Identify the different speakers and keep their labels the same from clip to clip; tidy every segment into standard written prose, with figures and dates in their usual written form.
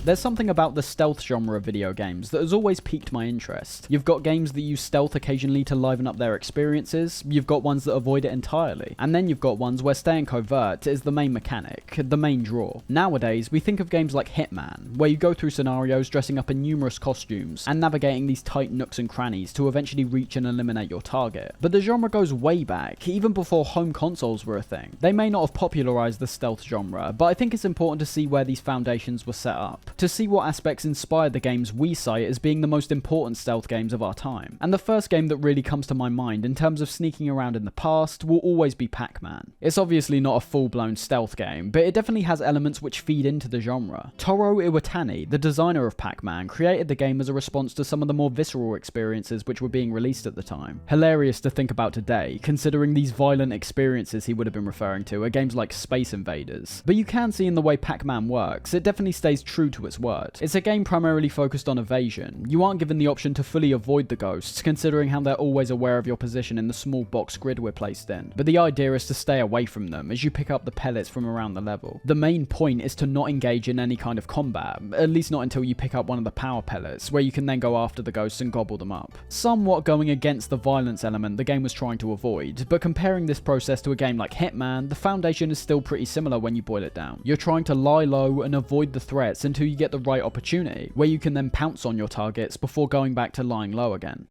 Speaker 1: There's something about the stealth genre of video games that has always piqued my interest. You've got games that use stealth occasionally to liven up their experiences, you've got ones that avoid it entirely, and then you've got ones where staying covert is the main mechanic, the main draw. Nowadays, we think of games like Hitman, where you go through scenarios dressing up in numerous costumes and navigating these tight nooks and crannies to eventually reach and eliminate your target. But the genre goes way back, even before home consoles were a thing. They may not have popularized the stealth genre, but I think it's important to see where these foundations were set up, to see what aspects inspired the games we cite as being the most important stealth games of our time. And the first game that really comes to my mind in terms of sneaking around in the past will always be Pac-Man. It's obviously not a full-blown stealth game, but it definitely has elements which feed into the genre. Toru Iwatani, the designer of Pac-Man, created the game as a response to some of the more visceral experiences which were being released at the time. Hilarious to think about today, considering these violent experiences he would have been referring to are games like Space Invaders. But you can see in the way Pac-Man works, it definitely stays true to its word. It's a game primarily focused on evasion. You aren't given the option to fully avoid the ghosts, considering how they're always aware of your position in the small box grid we're placed in. But the idea is to stay away from them as you pick up the pellets from around the level. The main point is to not engage in any kind of combat, at least not until you pick up one of the power pellets, where you can then go after the ghosts and gobble them up. Somewhat going against the violence element the game was trying to avoid, but comparing this process to a game like Hitman, the foundation is still pretty similar when you boil it down. You're trying to lie low and avoid the threats until you get the right opportunity, where you can then pounce on your targets before going back to lying low again.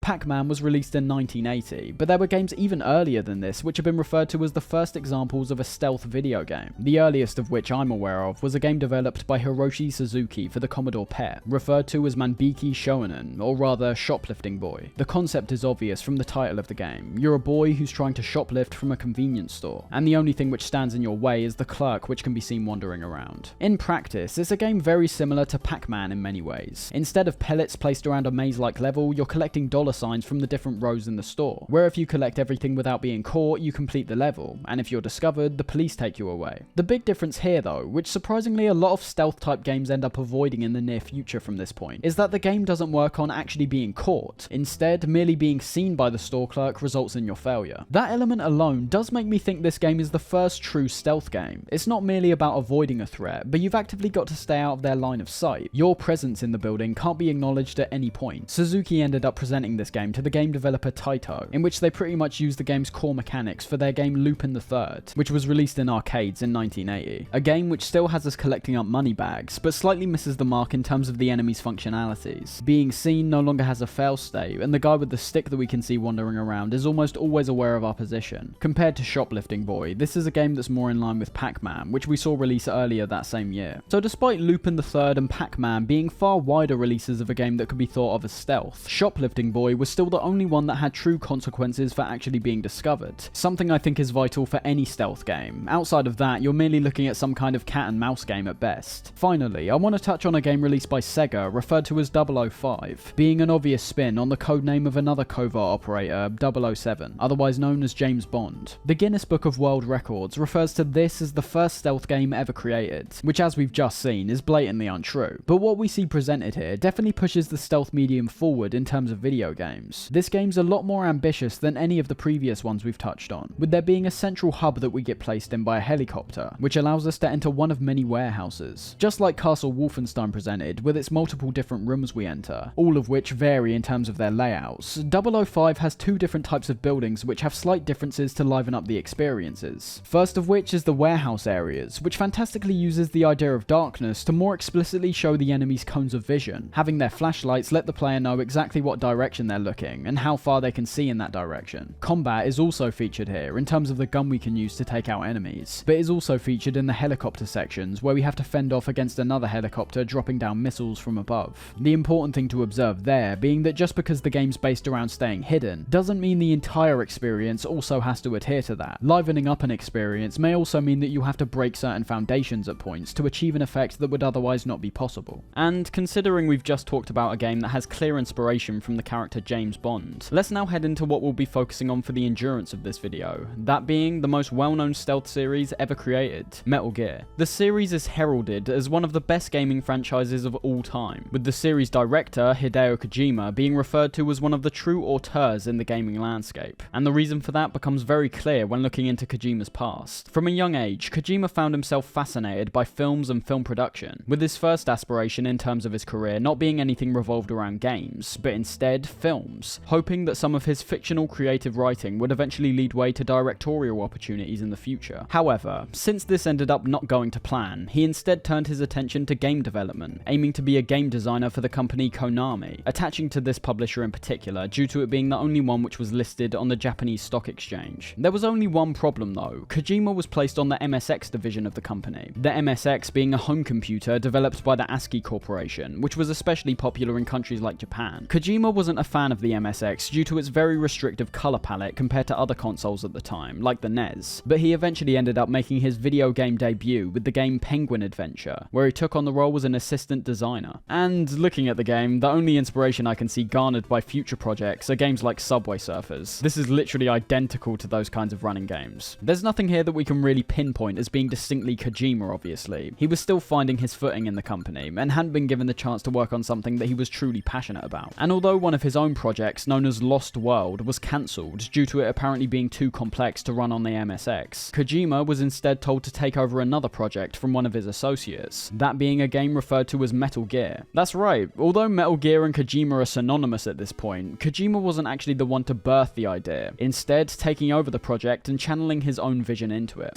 Speaker 1: Pac-Man was released in 1980, but there were games even earlier than this which have been referred to as the first examples of a stealth video game. The earliest of which I'm aware of was a game developed by Hiroshi Suzuki for the Commodore PET, referred to as Manbiki Shonen, or rather Shoplifting Boy. The concept is obvious from the title of the game. You're a boy who's trying to shoplift from a convenience store, and the only thing which stands in your way is the clerk which can be seen wandering around. In practice, it's a game very similar to Pac-Man in many ways. Instead of pellets placed around a maze-like level, you're collecting dollar signs from the different rows in the store, where if you collect everything without being caught, you complete the level, and if you're discovered, the police take you away. The big difference here though, which surprisingly a lot of stealth type games end up avoiding in the near future from this point, is that the game doesn't work on actually being caught. Instead, merely being seen by the store clerk results in your failure. That element alone does make me think this game is the first true stealth game. It's not merely about avoiding a threat, but you've actively got to stay out of their line of sight. Your presence in the building can't be acknowledged at any point. Suzuki ended up presenting this game to the game developer Taito, in which they pretty much used the game's core mechanics for their game Lupin the Third, which was released in arcades in 1980. A game which still has us collecting up money bags, but slightly misses the mark in terms of the enemy's functionalities. Being seen no longer has a failstate, and the guy with the stick that we can see wandering around is almost always aware of our position. Compared to Shoplifting Boy, this is a game that's more in line with Pac-Man, which we saw release earlier that same year. So despite Lupin the Third and Pac-Man being far wider releases of a game that could be thought of as stealth, Shoplifting Boy was still the only one that had true consequences for actually being discovered. Something I think is vital for any stealth game. Outside of that, you're merely looking at some kind of cat and mouse game at best. Finally, I want to touch on a game released by Sega referred to as 005, being an obvious spin on the codename of another covert operator, 007, otherwise known as James Bond. The Guinness Book of World Records refers to this as the first stealth game ever created, which as we've just seen is blatantly untrue. But what we see presented here definitely pushes the stealth medium forward in terms of video games. This game's a lot more ambitious than any of the previous ones we've touched on, with there being a central hub that we get placed in by a helicopter, which allows us to enter one of many warehouses. Just like Castle Wolfenstein presented, with its multiple different rooms we enter, all of which vary in terms of their layouts, 005 has two different types of buildings which have slight differences to liven up the experiences. First of which is the warehouse areas, which fantastically uses the idea of darkness to more explicitly show the enemy's cones of vision, having their flashlights let the player know exactly what direction they're looking, and how far they can see in that direction. Combat is also featured here in terms of the gun we can use to take out enemies, but is also featured in the helicopter sections where we have to fend off against another helicopter dropping down missiles from above. The important thing to observe there being that just because the game's based around staying hidden, doesn't mean the entire experience also has to adhere to that. Livening up an experience may also mean that you have to break certain foundations at points to achieve an effect that would otherwise not be possible. And considering we've just talked about a game that has clear inspiration from the character to James Bond. Let's now head into what we'll be focusing on for the endurance of this video, that being the most well-known stealth series ever created, Metal Gear. The series is heralded as one of the best gaming franchises of all time, with the series director, Hideo Kojima, being referred to as one of the true auteurs in the gaming landscape, and the reason for that becomes very clear when looking into Kojima's past. From a young age, Kojima found himself fascinated by films and film production, with his first aspiration in terms of his career not being anything revolved around games, but instead films, hoping that some of his fictional creative writing would eventually lead way to directorial opportunities in the future. However, since this ended up not going to plan, he instead turned his attention to game development, aiming to be a game designer for the company Konami, attaching to this publisher in particular due to it being the only one which was listed on the Japanese stock exchange. There was only one problem though: Kojima was placed on the MSX division of the company, the MSX being a home computer developed by the ASCII Corporation, which was especially popular in countries like Japan. Kojima wasn't a fan of the MSX due to its very restrictive colour palette compared to other consoles at the time, like the NES, but he eventually ended up making his video game debut with the game Penguin Adventure, where he took on the role as an assistant designer. And looking at the game, the only inspiration I can see garnered by future projects are games like Subway Surfers. This is literally identical to those kinds of running games. There's nothing here that we can really pinpoint as being distinctly Kojima, obviously. He was still finding his footing in the company, and hadn't been given the chance to work on something that he was truly passionate about. And although one of his own projects, known as Lost World, was cancelled due to it apparently being too complex to run on the MSX, Kojima was instead told to take over another project from one of his associates, that being a game referred to as Metal Gear. That's right, although Metal Gear and Kojima are synonymous at this point, Kojima wasn't actually the one to birth the idea, instead taking over the project and channeling his own vision into it.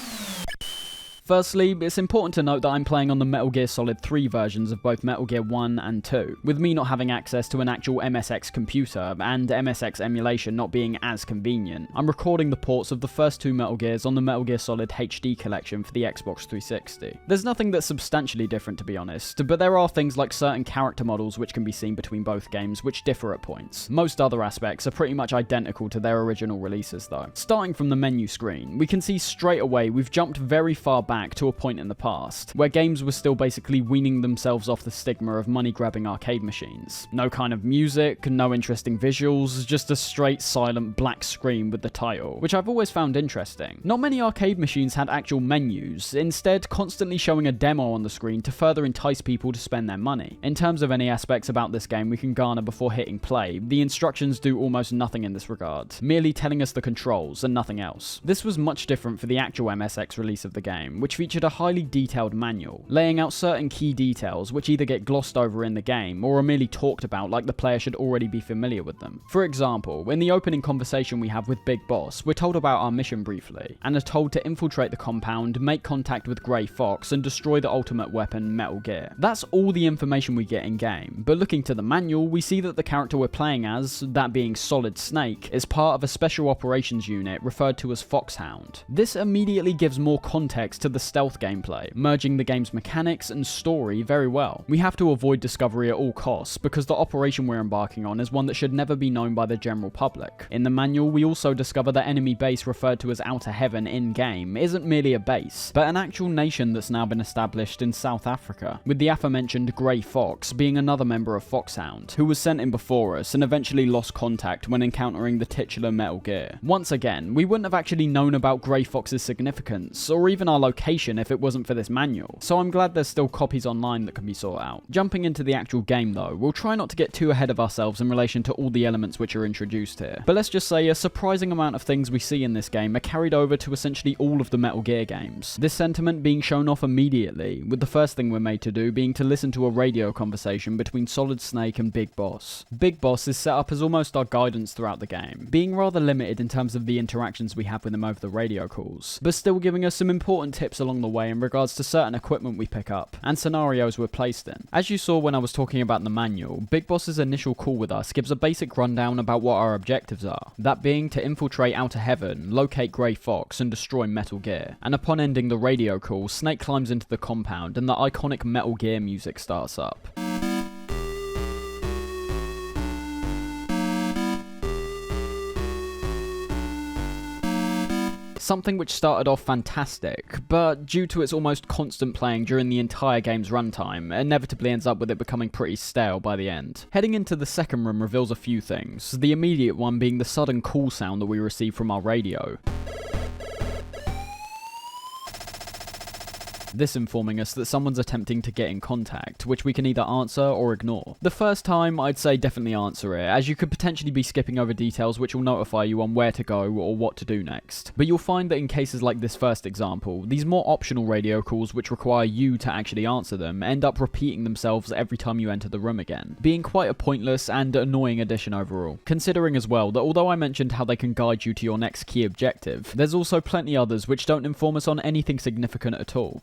Speaker 1: Firstly, it's important to note that I'm playing on the Metal Gear Solid 3 versions of both Metal Gear 1 and 2, with me not having access to an actual MSX computer, and MSX emulation not being as convenient. I'm recording the ports of the first two Metal Gears on the Metal Gear Solid HD collection for the Xbox 360. There's nothing that's substantially different, to be honest, but there are things like certain character models which can be seen between both games which differ at points. Most other aspects are pretty much identical to their original releases though. Starting from the menu screen, we can see straight away we've jumped very far back to a point in the past, where games were still basically weaning themselves off the stigma of money-grabbing arcade machines. No kind of music, no interesting visuals, just a straight silent black screen with the title, which I've always found interesting. Not many arcade machines had actual menus, instead constantly showing a demo on the screen to further entice people to spend their money. In terms of any aspects about this game we can garner before hitting play, the instructions do almost nothing in this regard, merely telling us the controls and nothing else. This was much different for the actual MSX release of the game, which featured a highly detailed manual, laying out certain key details which either get glossed over in the game or are merely talked about like the player should already be familiar with them. For example, in the opening conversation we have with Big Boss, we're told about our mission briefly, and are told to infiltrate the compound, make contact with Grey Fox, and destroy the ultimate weapon, Metal Gear. That's all the information we get in game, but looking to the manual, we see that the character we're playing as, that being Solid Snake, is part of a special operations unit referred to as Foxhound. This immediately gives more context to the stealth gameplay, merging the game's mechanics and story very well. We have to avoid discovery at all costs because the operation we're embarking on is one that should never be known by the general public. In the manual, we also discover the enemy base referred to as Outer Heaven in-game isn't merely a base, but an actual nation that's now been established in South Africa, with the aforementioned Grey Fox being another member of Foxhound, who was sent in before us and eventually lost contact when encountering the titular Metal Gear. Once again, we wouldn't have actually known about Grey Fox's significance, or even our location if it wasn't for this manual, so I'm glad there's still copies online that can be sought out. Jumping into the actual game though, we'll try not to get too ahead of ourselves in relation to all the elements which are introduced here, but let's just say a surprising amount of things we see in this game are carried over to essentially all of the Metal Gear games. This sentiment being shown off immediately, with the first thing we're made to do being to listen to a radio conversation between Solid Snake and Big Boss. Big Boss is set up as almost our guidance throughout the game, being rather limited in terms of the interactions we have with him over the radio calls, but still giving us some important tips along the way in regards to certain equipment we pick up, and scenarios we're placed in. As you saw when I was talking about the manual, Big Boss's initial call with us gives a basic rundown about what our objectives are, that being to infiltrate Outer Heaven, locate Grey Fox, and destroy Metal Gear. And upon ending the radio call, Snake climbs into the compound and the iconic Metal Gear music starts up. something which started off fantastic, but due to its almost constant playing during the entire game's runtime, inevitably ends up with it becoming pretty stale by the end. Heading into the second room reveals a few things, the immediate one being the sudden call sound that we receive from our radio. This informing us that someone's attempting to get in contact, which we can either answer or ignore. The first time, I'd say definitely answer it, as you could potentially be skipping over details which will notify you on where to go or what to do next. But you'll find that in cases like this first example, these more optional radio calls which require you to actually answer them end up repeating themselves every time you enter the room again, being quite a pointless and annoying addition overall. Considering as well that although I mentioned how they can guide you to your next key objective, there's also plenty others which don't inform us on anything significant at all.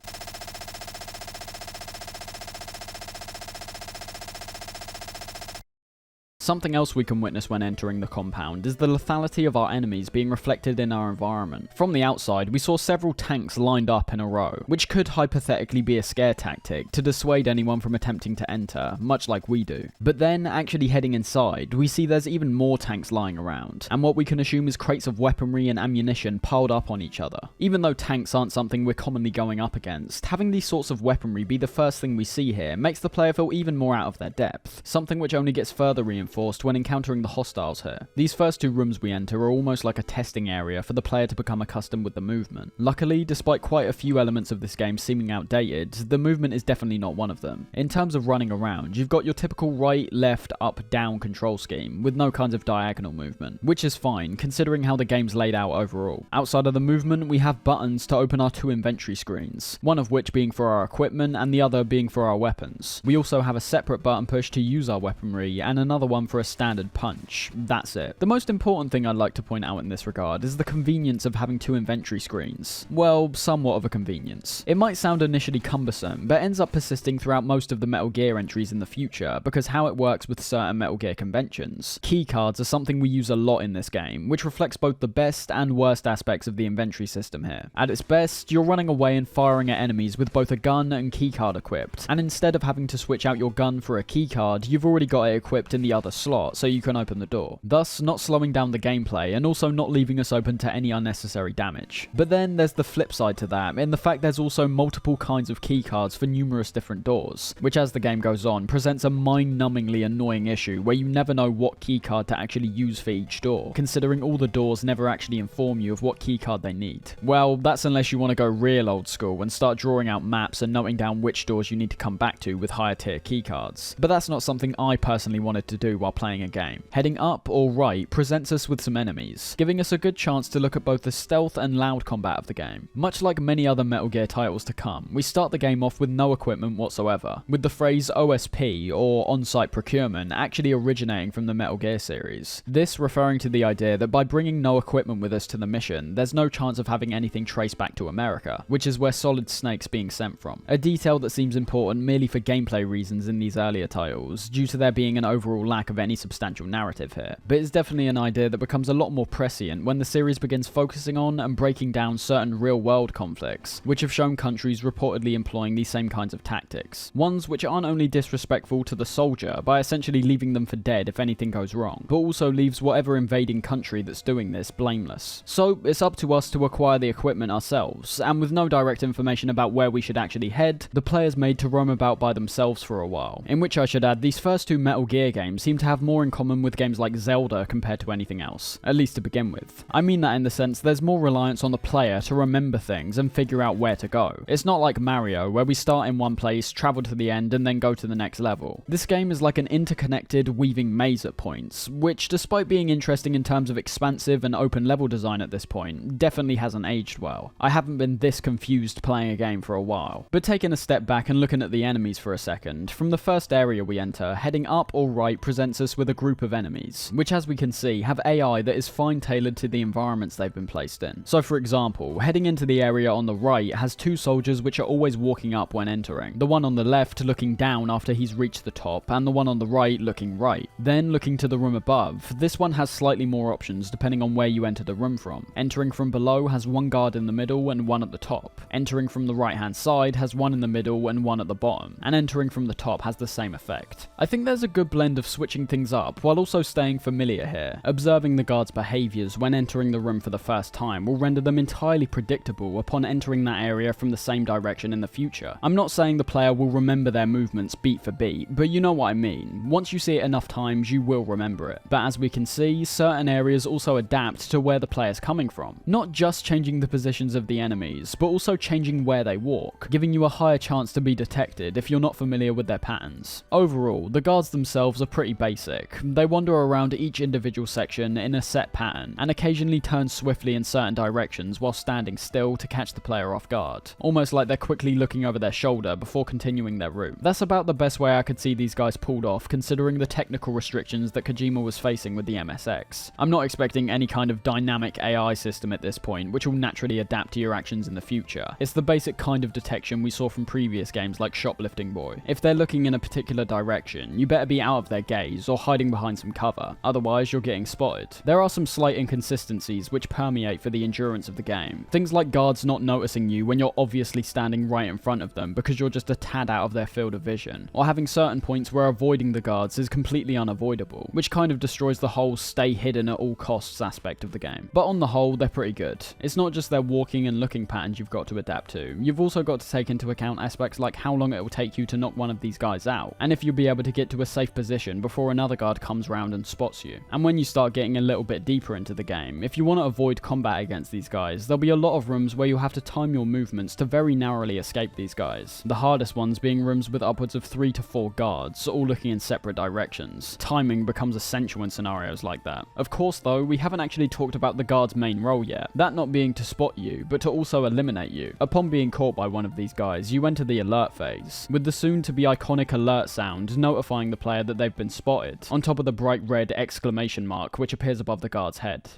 Speaker 1: Something else we can witness when entering the compound is the lethality of our enemies being reflected in our environment. From the outside, we saw several tanks lined up in a row, which could hypothetically be a scare tactic to dissuade anyone from attempting to enter, much like we do. But then, actually heading inside, we see there's even more tanks lying around, and what we can assume is crates of weaponry and ammunition piled up on each other. Even though tanks aren't something we're commonly going up against, having these sorts of weaponry be the first thing we see here makes the player feel even more out of their depth, something which only gets further reinforced when encountering the hostiles here. These first two rooms we enter are almost like a testing area for the player to become accustomed with the movement. Luckily, despite quite a few elements of this game seeming outdated, the movement is definitely not one of them. In terms of running around, you've got your typical right, left, up, down control scheme, with no kinds of diagonal movement, which is fine considering how the game's laid out overall. Outside of the movement, we have buttons to open our two inventory screens, one of which being for our equipment and the other being for our weapons. We also have a separate button push to use our weaponry and another one for a standard punch. That's it. The most important thing I'd like to point out in this regard is the convenience of having two inventory screens. Well, somewhat of a convenience. It might sound initially cumbersome, but ends up persisting throughout most of the Metal Gear entries in the future because how it works with certain Metal Gear conventions. Keycards are something we use a lot in this game, which reflects both the best and worst aspects of the inventory system here. At its best, you're running away and firing at enemies with both a gun and keycard equipped, and instead of having to switch out your gun for a keycard, you've already got it equipped in the other slot, so you can open the door, thus not slowing down the gameplay and also not leaving us open to any unnecessary damage. But then there's the flip side to that, in the fact there's also multiple kinds of keycards for numerous different doors, which as the game goes on presents a mind-numbingly annoying issue where you never know what keycard to actually use for each door, considering all the doors never actually inform you of what keycard they need. Well, that's unless you want to go real old school and start drawing out maps and noting down which doors you need to come back to with higher tier keycards. But that's not something I personally wanted to do while playing a game. Heading up or right presents us with some enemies, giving us a good chance to look at both the stealth and loud combat of the game. Much like many other Metal Gear titles to come, we start the game off with no equipment whatsoever, with the phrase OSP or on-site procurement actually originating from the Metal Gear series. This referring to the idea that by bringing no equipment with us to the mission, there's no chance of having anything traced back to America, which is where Solid Snake's being sent from. A detail that seems important merely for gameplay reasons in these earlier titles, due to there being an overall lack of any substantial narrative here, but it's definitely an idea that becomes a lot more prescient when the series begins focusing on and breaking down certain real-world conflicts, which have shown countries reportedly employing these same kinds of tactics. Ones which aren't only disrespectful to the soldier by essentially leaving them for dead if anything goes wrong, but also leaves whatever invading country that's doing this blameless. So it's up to us to acquire the equipment ourselves, and with no direct information about where we should actually head, the player's made to roam about by themselves for a while. In which I should add, these first two Metal Gear games seem to have more in common with games like Zelda compared to anything else, at least to begin with. I mean that in the sense there's more reliance on the player to remember things and figure out where to go. It's not like Mario, where we start in one place, travel to the end, and then go to the next level. This game is like an interconnected, weaving maze at points, which despite being interesting in terms of expansive and open level design at this point, definitely hasn't aged well. I haven't been this confused playing a game for a while. But taking a step back and looking at the enemies for a second, from the first area we enter, heading up or right presents us with a group of enemies, which as we can see have AI that is fine tailored to the environments they've been placed in. So for example, heading into the area on the right has two soldiers which are always walking up when entering, the one on the left looking down after he's reached the top, and the one on the right looking right. Then looking to the room above, this one has slightly more options depending on where you enter the room from. Entering from below has one guard in the middle and one at the top. Entering from the right hand side has one in the middle and one at the bottom, and entering from the top has the same effect. I think there's a good blend of switching switching things up while also staying familiar here. Observing the guards' behaviours when entering the room for the first time will render them entirely predictable upon entering that area from the same direction in the future. I'm not saying the player will remember their movements beat for beat, but you know what I mean. Once you see it enough times, you will remember it. But as we can see, certain areas also adapt to where the player's coming from. Not just changing the positions of the enemies, but also changing where they walk, giving you a higher chance to be detected if you're not familiar with their patterns. Overall, the guards themselves are pretty basic. They wander around each individual section in a set pattern, and occasionally turn swiftly in certain directions while standing still to catch the player off guard, almost like they're quickly looking over their shoulder before continuing their route. That's about the best way I could see these guys pulled off, considering the technical restrictions that Kojima was facing with the MSX. I'm not expecting any kind of dynamic AI system at this point, which will naturally adapt to your actions in the future. It's the basic kind of detection we saw from previous games like Shoplifting Boy. If they're looking in a particular direction, you better be out of their gaze or hiding behind some cover, otherwise you're getting spotted. There are some slight inconsistencies which permeate for the endurance of the game. Things like guards not noticing you when you're obviously standing right in front of them because you're just a tad out of their field of vision, or having certain points where avoiding the guards is completely unavoidable, which kind of destroys the whole stay hidden at all costs aspect of the game. But on the whole, they're pretty good. It's not just their walking and looking patterns you've got to adapt to, you've also got to take into account aspects like how long it will take you to knock one of these guys out, and if you'll be able to get to a safe position before another guard comes round and spots you. And when you start getting a little bit deeper into the game, if you want to avoid combat against these guys, there'll be a lot of rooms where you'll have to time your movements to very narrowly escape these guys. The hardest ones being rooms with upwards of 3 to 4 guards, all looking in separate directions. Timing becomes essential in scenarios like that. Of course though, we haven't actually talked about the guard's main role yet, that not being to spot you, but to also eliminate you. Upon being caught by one of these guys, you enter the alert phase, with the soon to be iconic alert sound notifying the player that they've been spotted, on top of the bright red exclamation mark which appears above the guard's head.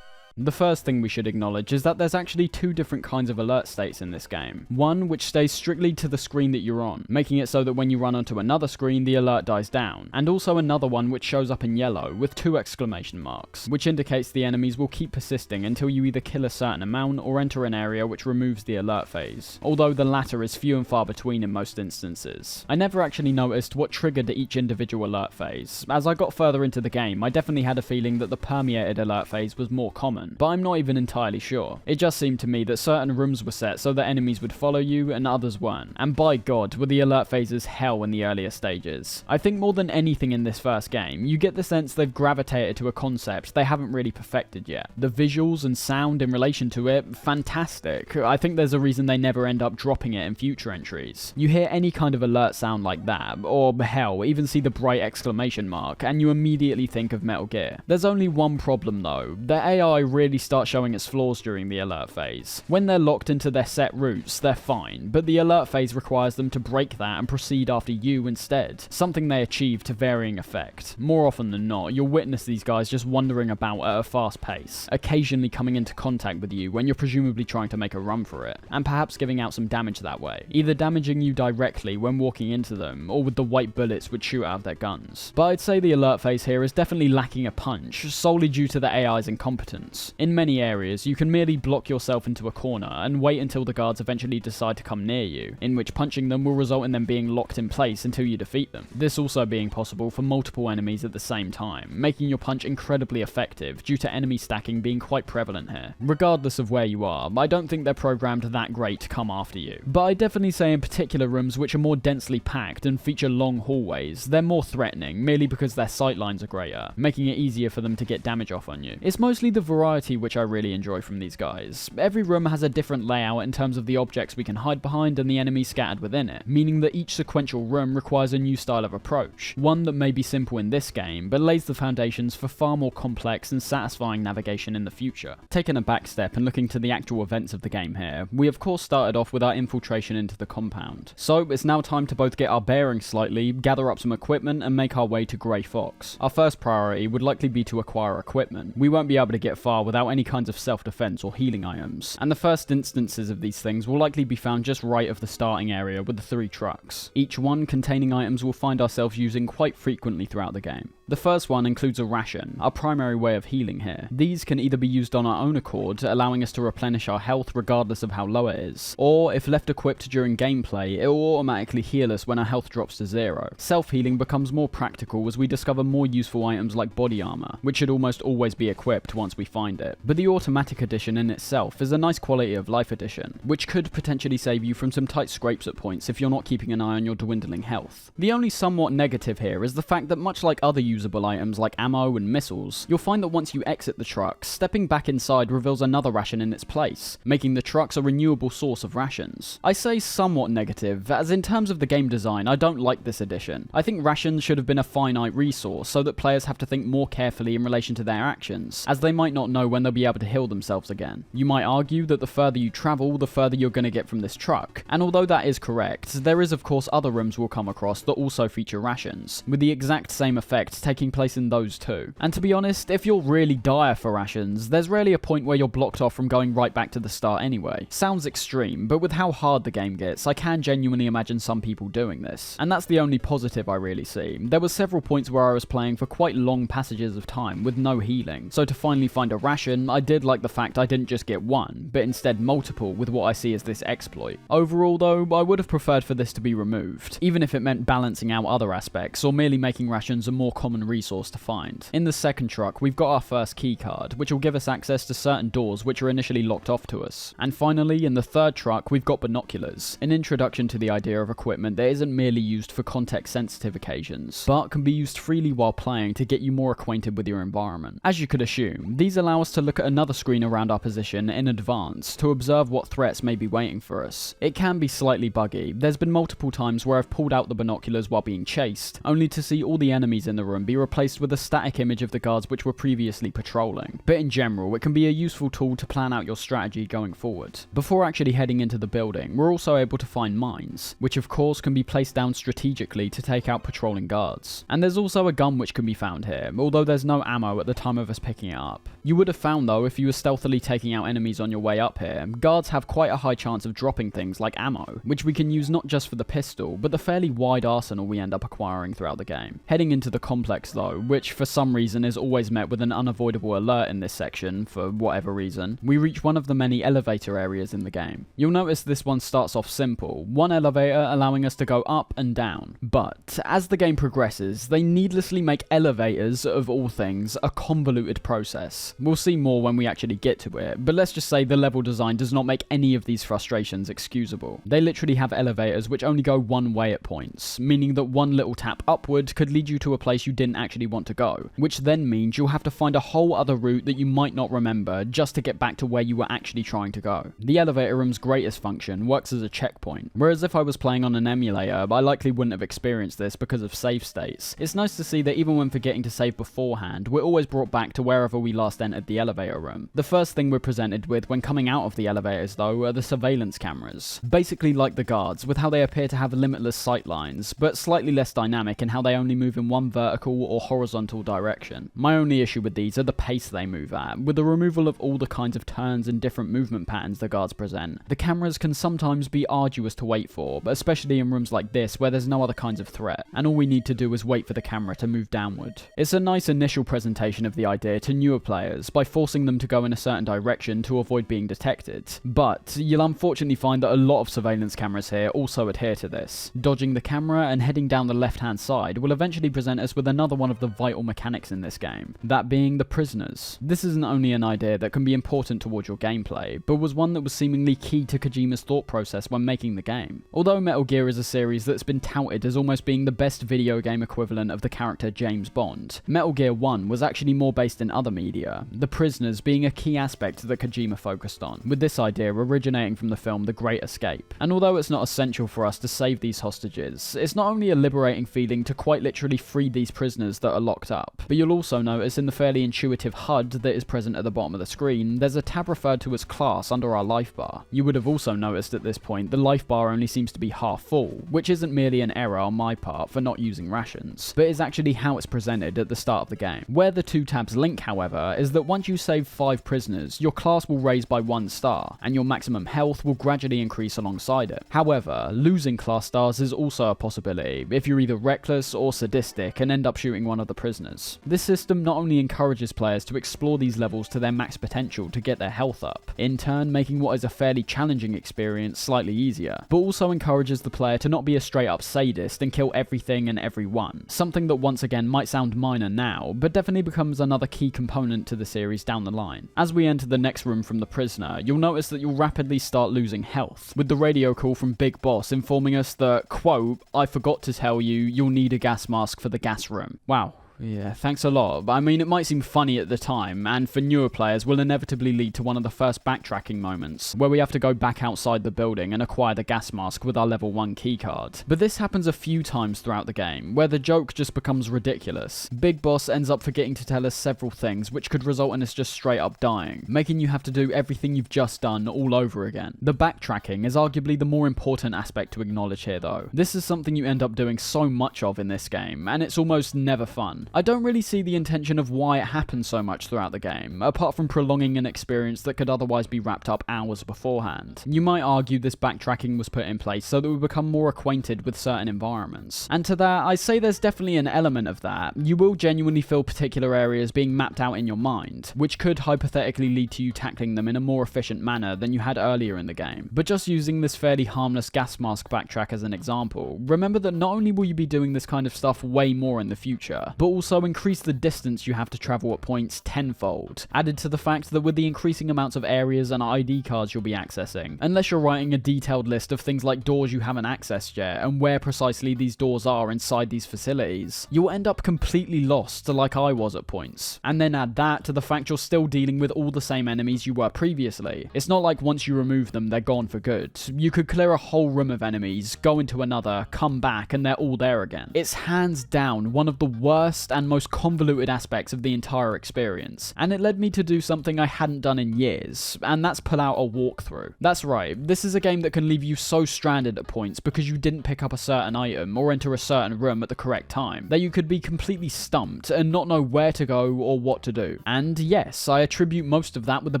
Speaker 1: The first thing we should acknowledge is that there's actually two different kinds of alert states in this game. One which stays strictly to the screen that you're on, making it so that when you run onto another screen the alert dies down, and also another one which shows up in yellow with 2 exclamation marks, which indicates the enemies will keep persisting until you either kill a certain amount or enter an area which removes the alert phase, although the latter is few and far between in most instances. I never actually noticed what triggered each individual alert phase. As I got further into the game, I definitely had a feeling that the permeated alert phase was more common, but I'm not even entirely sure. It just seemed to me that certain rooms were set so that enemies would follow you and others weren't, and by god were the alert phases hell in the earlier stages. I think more than anything in this first game, you get the sense they've gravitated to a concept they haven't really perfected yet. The visuals and sound in relation to it, fantastic. I think there's a reason they never end up dropping it in future entries. You hear any kind of alert sound like that, or hell, even see the bright exclamation mark, and you immediately think of Metal Gear. There's only one problem though, the AI really starts showing its flaws during the alert phase. When they're locked into their set routes, they're fine, but the alert phase requires them to break that and proceed after you instead, something they achieve to varying effect. More often than not, you'll witness these guys just wandering about at a fast pace, occasionally coming into contact with you when you're presumably trying to make a run for it, and perhaps giving out some damage that way, either damaging you directly when walking into them, or with the white bullets which shoot out of their guns. But I'd say the alert phase here is definitely lacking a punch, solely due to the AI's incompetence. In many areas, you can merely block yourself into a corner and wait until the guards eventually decide to come near you, in which punching them will result in them being locked in place until you defeat them. This also being possible for multiple enemies at the same time, making your punch incredibly effective due to enemy stacking being quite prevalent here. Regardless of where you are, I don't think they're programmed that great to come after you. But I definitely say in particular rooms which are more densely packed and feature long hallways, they're more threatening, merely because their sightlines are greater, making it easier for them to get damage off on you. It's mostly the variety which I really enjoy from these guys. Every room has a different layout in terms of the objects we can hide behind and the enemies scattered within it, meaning that each sequential room requires a new style of approach, one that may be simple in this game, but lays the foundations for far more complex and satisfying navigation in the future. Taking a back step and looking to the actual events of the game here, we of course started off with our infiltration into the compound. So it's now time to both get our bearings slightly, gather up some equipment and make our way to Grey Fox. Our first priority would likely be to acquire equipment. We won't be able to get far far without any kinds of self-defense or healing items, and the first instances of these things will likely be found just right of the starting area with the 3 trucks, each one containing items we'll find ourselves using quite frequently throughout the game. The first one includes a ration, our primary way of healing here. These can either be used on our own accord, allowing us to replenish our health regardless of how low it is, or if left equipped during gameplay, it will automatically heal us when our health drops to 0. Self-healing becomes more practical as we discover more useful items like body armor, which should almost always be equipped once we find it. But the automatic edition in itself is a nice quality of life addition, which could potentially save you from some tight scrapes at points if you're not keeping an eye on your dwindling health. The only somewhat negative here is the fact that much like other usable items like ammo and missiles, you'll find that once you exit the truck, stepping back inside reveals another ration in its place, making the trucks a renewable source of rations. I say somewhat negative, as in terms of the game design, I don't like this addition. I think rations should have been a finite resource so that players have to think more carefully in relation to their actions, as they might not know when they'll be able to heal themselves again. You might argue that the further you travel, the further you're going to get from this truck, and although that is correct, there is of course other rooms we'll come across that also feature rations, with the exact same effect taking place in those too. And to be honest, if you're really dire for rations, there's rarely a point where you're blocked off from going right back to the start anyway. Sounds extreme, but with how hard the game gets, I can genuinely imagine some people doing this. And that's the only positive I really see. There were several points where I was playing for quite long passages of time with no healing, so to finally find a ration, I did like the fact I didn't just get one, but instead multiple with what I see as this exploit. Overall though, I would have preferred for this to be removed, even if it meant balancing out other aspects or merely making rations a more common resource to find. In the second truck, we've got our first key card, which will give us access to certain doors which are initially locked off to us. And finally, in the third truck, we've got binoculars, an introduction to the idea of equipment that isn't merely used for context-sensitive occasions, but can be used freely while playing to get you more acquainted with your environment. As you could assume, these allow us to look at another screen around our position in advance to observe what threats may be waiting for us. It can be slightly buggy. There's been multiple times where I've pulled out the binoculars while being chased, only to see all the enemies in the room be replaced with a static image of the guards which were previously patrolling. But in general, it can be a useful tool to plan out your strategy going forward. Before actually heading into the building, we're also able to find mines, which of course can be placed down strategically to take out patrolling guards. And there's also a gun which can be found here, although there's no ammo at the time of us picking it up. You would have found though, if you were stealthily taking out enemies on your way up here, guards have quite a high chance of dropping things like ammo, which we can use not just for the pistol, but the fairly wide arsenal we end up acquiring throughout the game. Heading into the complex though, which for some reason is always met with an unavoidable alert in this section, for whatever reason, we reach one of the many elevator areas in the game. You'll notice this one starts off simple, one elevator allowing us to go up and down. But as the game progresses, they needlessly make elevators, of all things, a convoluted process. We'll see more when we actually get to it, but let's just say the level design does not make any of these frustrations excusable. They literally have elevators which only go one way at points, meaning that one little tap upward could lead you to a place you didn't actually want to go, which then means you'll have to find a whole other route that you might not remember just to get back to where you were actually trying to go. The elevator room's greatest function works as a checkpoint, whereas if I was playing on an emulator, I likely wouldn't have experienced this because of save states. It's nice to see that even when forgetting to save beforehand, we're always brought back to wherever we last entered the elevator room. The first thing we're presented with when coming out of the elevators though are the surveillance cameras. Basically like the guards, with how they appear to have limitless sight lines, but slightly less dynamic in how they only move in one vertical or horizontal direction. My only issue with these are the pace they move at. With the removal of all the kinds of turns and different movement patterns the guards present, the cameras can sometimes be arduous to wait for, but especially in rooms like this where there's no other kinds of threat, and all we need to do is wait for the camera to move downward. It's a nice initial presentation of the idea to newer players by forcing them to go in a certain direction to avoid being detected, but you'll unfortunately find that a lot of surveillance cameras here also adhere to this. Dodging the camera and heading down the left hand side will eventually present us with another one of the vital mechanics in this game, that being the prisoners. This isn't only an idea that can be important towards your gameplay, but was one that was seemingly key to Kojima's thought process when making the game. Although Metal Gear is a series that's been touted as almost being the best video game equivalent of the character James Bond, Metal Gear 1 was actually more based in other media, the prisoners being a key aspect that Kojima focused on, with this idea originating from the film The Great Escape. And although it's not essential for us to save these hostages, it's not only a liberating feeling to quite literally free these prisoners that are locked up, but you'll also notice in the fairly intuitive HUD that is present at the bottom of the screen, there's a tab referred to as class under our life bar. You would have also noticed at this point the life bar only seems to be half full, which isn't merely an error on my part for not using rations, but is actually how it's presented at the start of the game. Where the two tabs link, however, is that once you save 5 prisoners, your class will raise by 1 star, and your maximum health will gradually increase alongside it. However, losing class stars is also a possibility if you're either reckless or sadistic and end up shooting one of the prisoners. This system not only encourages players to explore these levels to their max potential to get their health up, in turn making what is a fairly challenging experience slightly easier, but also encourages the player to not be a straight up sadist and kill everything and everyone, something that once again might sound minor now, but definitely becomes another key component to the series down the line. As we enter the next room from the prisoner, you'll notice that you'll rapidly start losing health, with the radio call from Big Boss informing us that, quote, "I forgot to tell you, you'll need a gas mask for the gas room." Wow. Yeah, thanks a lot. I mean, it might seem funny at the time, and for newer players will inevitably lead to one of the first backtracking moments, where we have to go back outside the building and acquire the gas mask with our level 1 keycard. But this happens a few times throughout the game, where the joke just becomes ridiculous. Big Boss ends up forgetting to tell us several things, which could result in us just straight up dying, making you have to do everything you've just done all over again. The backtracking is arguably the more important aspect to acknowledge here though. This is something you end up doing so much of in this game, and it's almost never fun. I don't really see the intention of why it happens so much throughout the game, apart from prolonging an experience that could otherwise be wrapped up hours beforehand. You might argue this backtracking was put in place so that we become more acquainted with certain environments. And to that, I say there's definitely an element of that. You will genuinely feel particular areas being mapped out in your mind, which could hypothetically lead to you tackling them in a more efficient manner than you had earlier in the game. But just using this fairly harmless gas mask backtrack as an example, remember that not only will you be doing this kind of stuff way more in the future, but also increase the distance you have to travel at points tenfold, added to the fact that with the increasing amounts of areas and ID cards you'll be accessing, unless you're writing a detailed list of things like doors you haven't accessed yet and where precisely these doors are inside these facilities, you'll end up completely lost like I was at points. And then add that to the fact you're still dealing with all the same enemies you were previously. It's not like once you remove them they're gone for good. You could clear a whole room of enemies, go into another, come back, and they're all there again. It's hands down one of the worst and most convoluted aspects of the entire experience, and it led me to do something I hadn't done in years, and that's pull out a walkthrough. That's right, this is a game that can leave you so stranded at points because you didn't pick up a certain item or enter a certain room at the correct time, that you could be completely stumped and not know where to go or what to do. And yes, I attribute most of that with the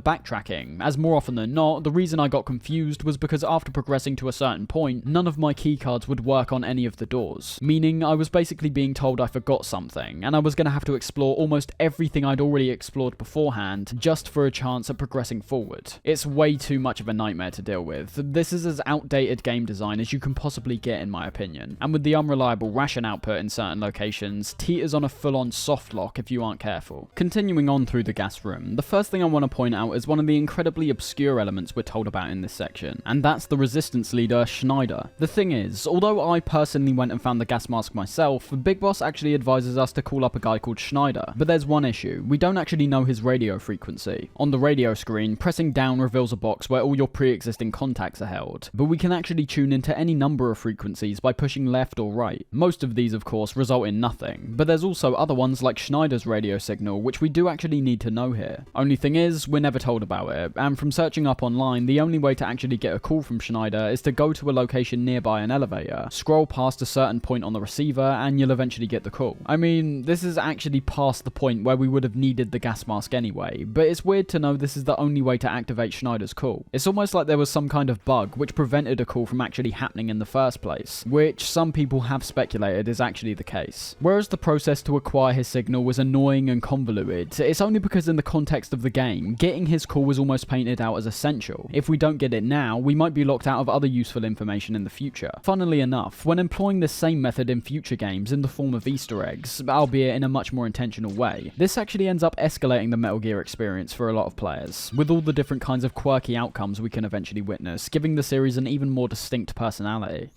Speaker 1: backtracking, as more often than not, the reason I got confused was because after progressing to a certain point, none of my keycards would work on any of the doors, meaning I was basically being told I forgot something, and I was going to have to explore almost everything I'd already explored beforehand just for a chance at progressing forward. It's way too much of a nightmare to deal with. This is as outdated game design as you can possibly get in my opinion, and with the unreliable ration output in certain locations, teeters on a full-on soft lock if you aren't careful. Continuing on through the gas room, the first thing I want to point out is one of the incredibly obscure elements we're told about in this section, and that's the resistance leader, Schneider. The thing is, although I personally went and found the gas mask myself, Big Boss actually advises us to call up a guy called Schneider. But there's one issue, we don't actually know his radio frequency. On the radio screen, pressing down reveals a box where all your pre-existing contacts are held, but we can actually tune into any number of frequencies by pushing left or right. Most of these of course result in nothing, but there's also other ones like Schneider's radio signal which we do actually need to know here. Only thing is, we're never told about it, and from searching up online, the only way to actually get a call from Schneider is to go to a location nearby an elevator, scroll past a certain point on the receiver, and you'll eventually get the call. I mean, this is actually past the point where we would have needed the gas mask anyway, but it's weird to know this is the only way to activate Schneider's call. It's almost like there was some kind of bug which prevented a call from actually happening in the first place, which some people have speculated is actually the case. Whereas the process to acquire his signal was annoying and convoluted, it's only because in the context of the game, getting his call was almost painted out as essential. If we don't get it now, we might be locked out of other useful information in the future. Funnily enough, when employing this same method in future games in the form of Easter eggs, albeit in a much more intentional way, this actually ends up escalating the Metal Gear experience for a lot of players, with all the different kinds of quirky outcomes we can eventually witness, giving the series an even more distinct personality.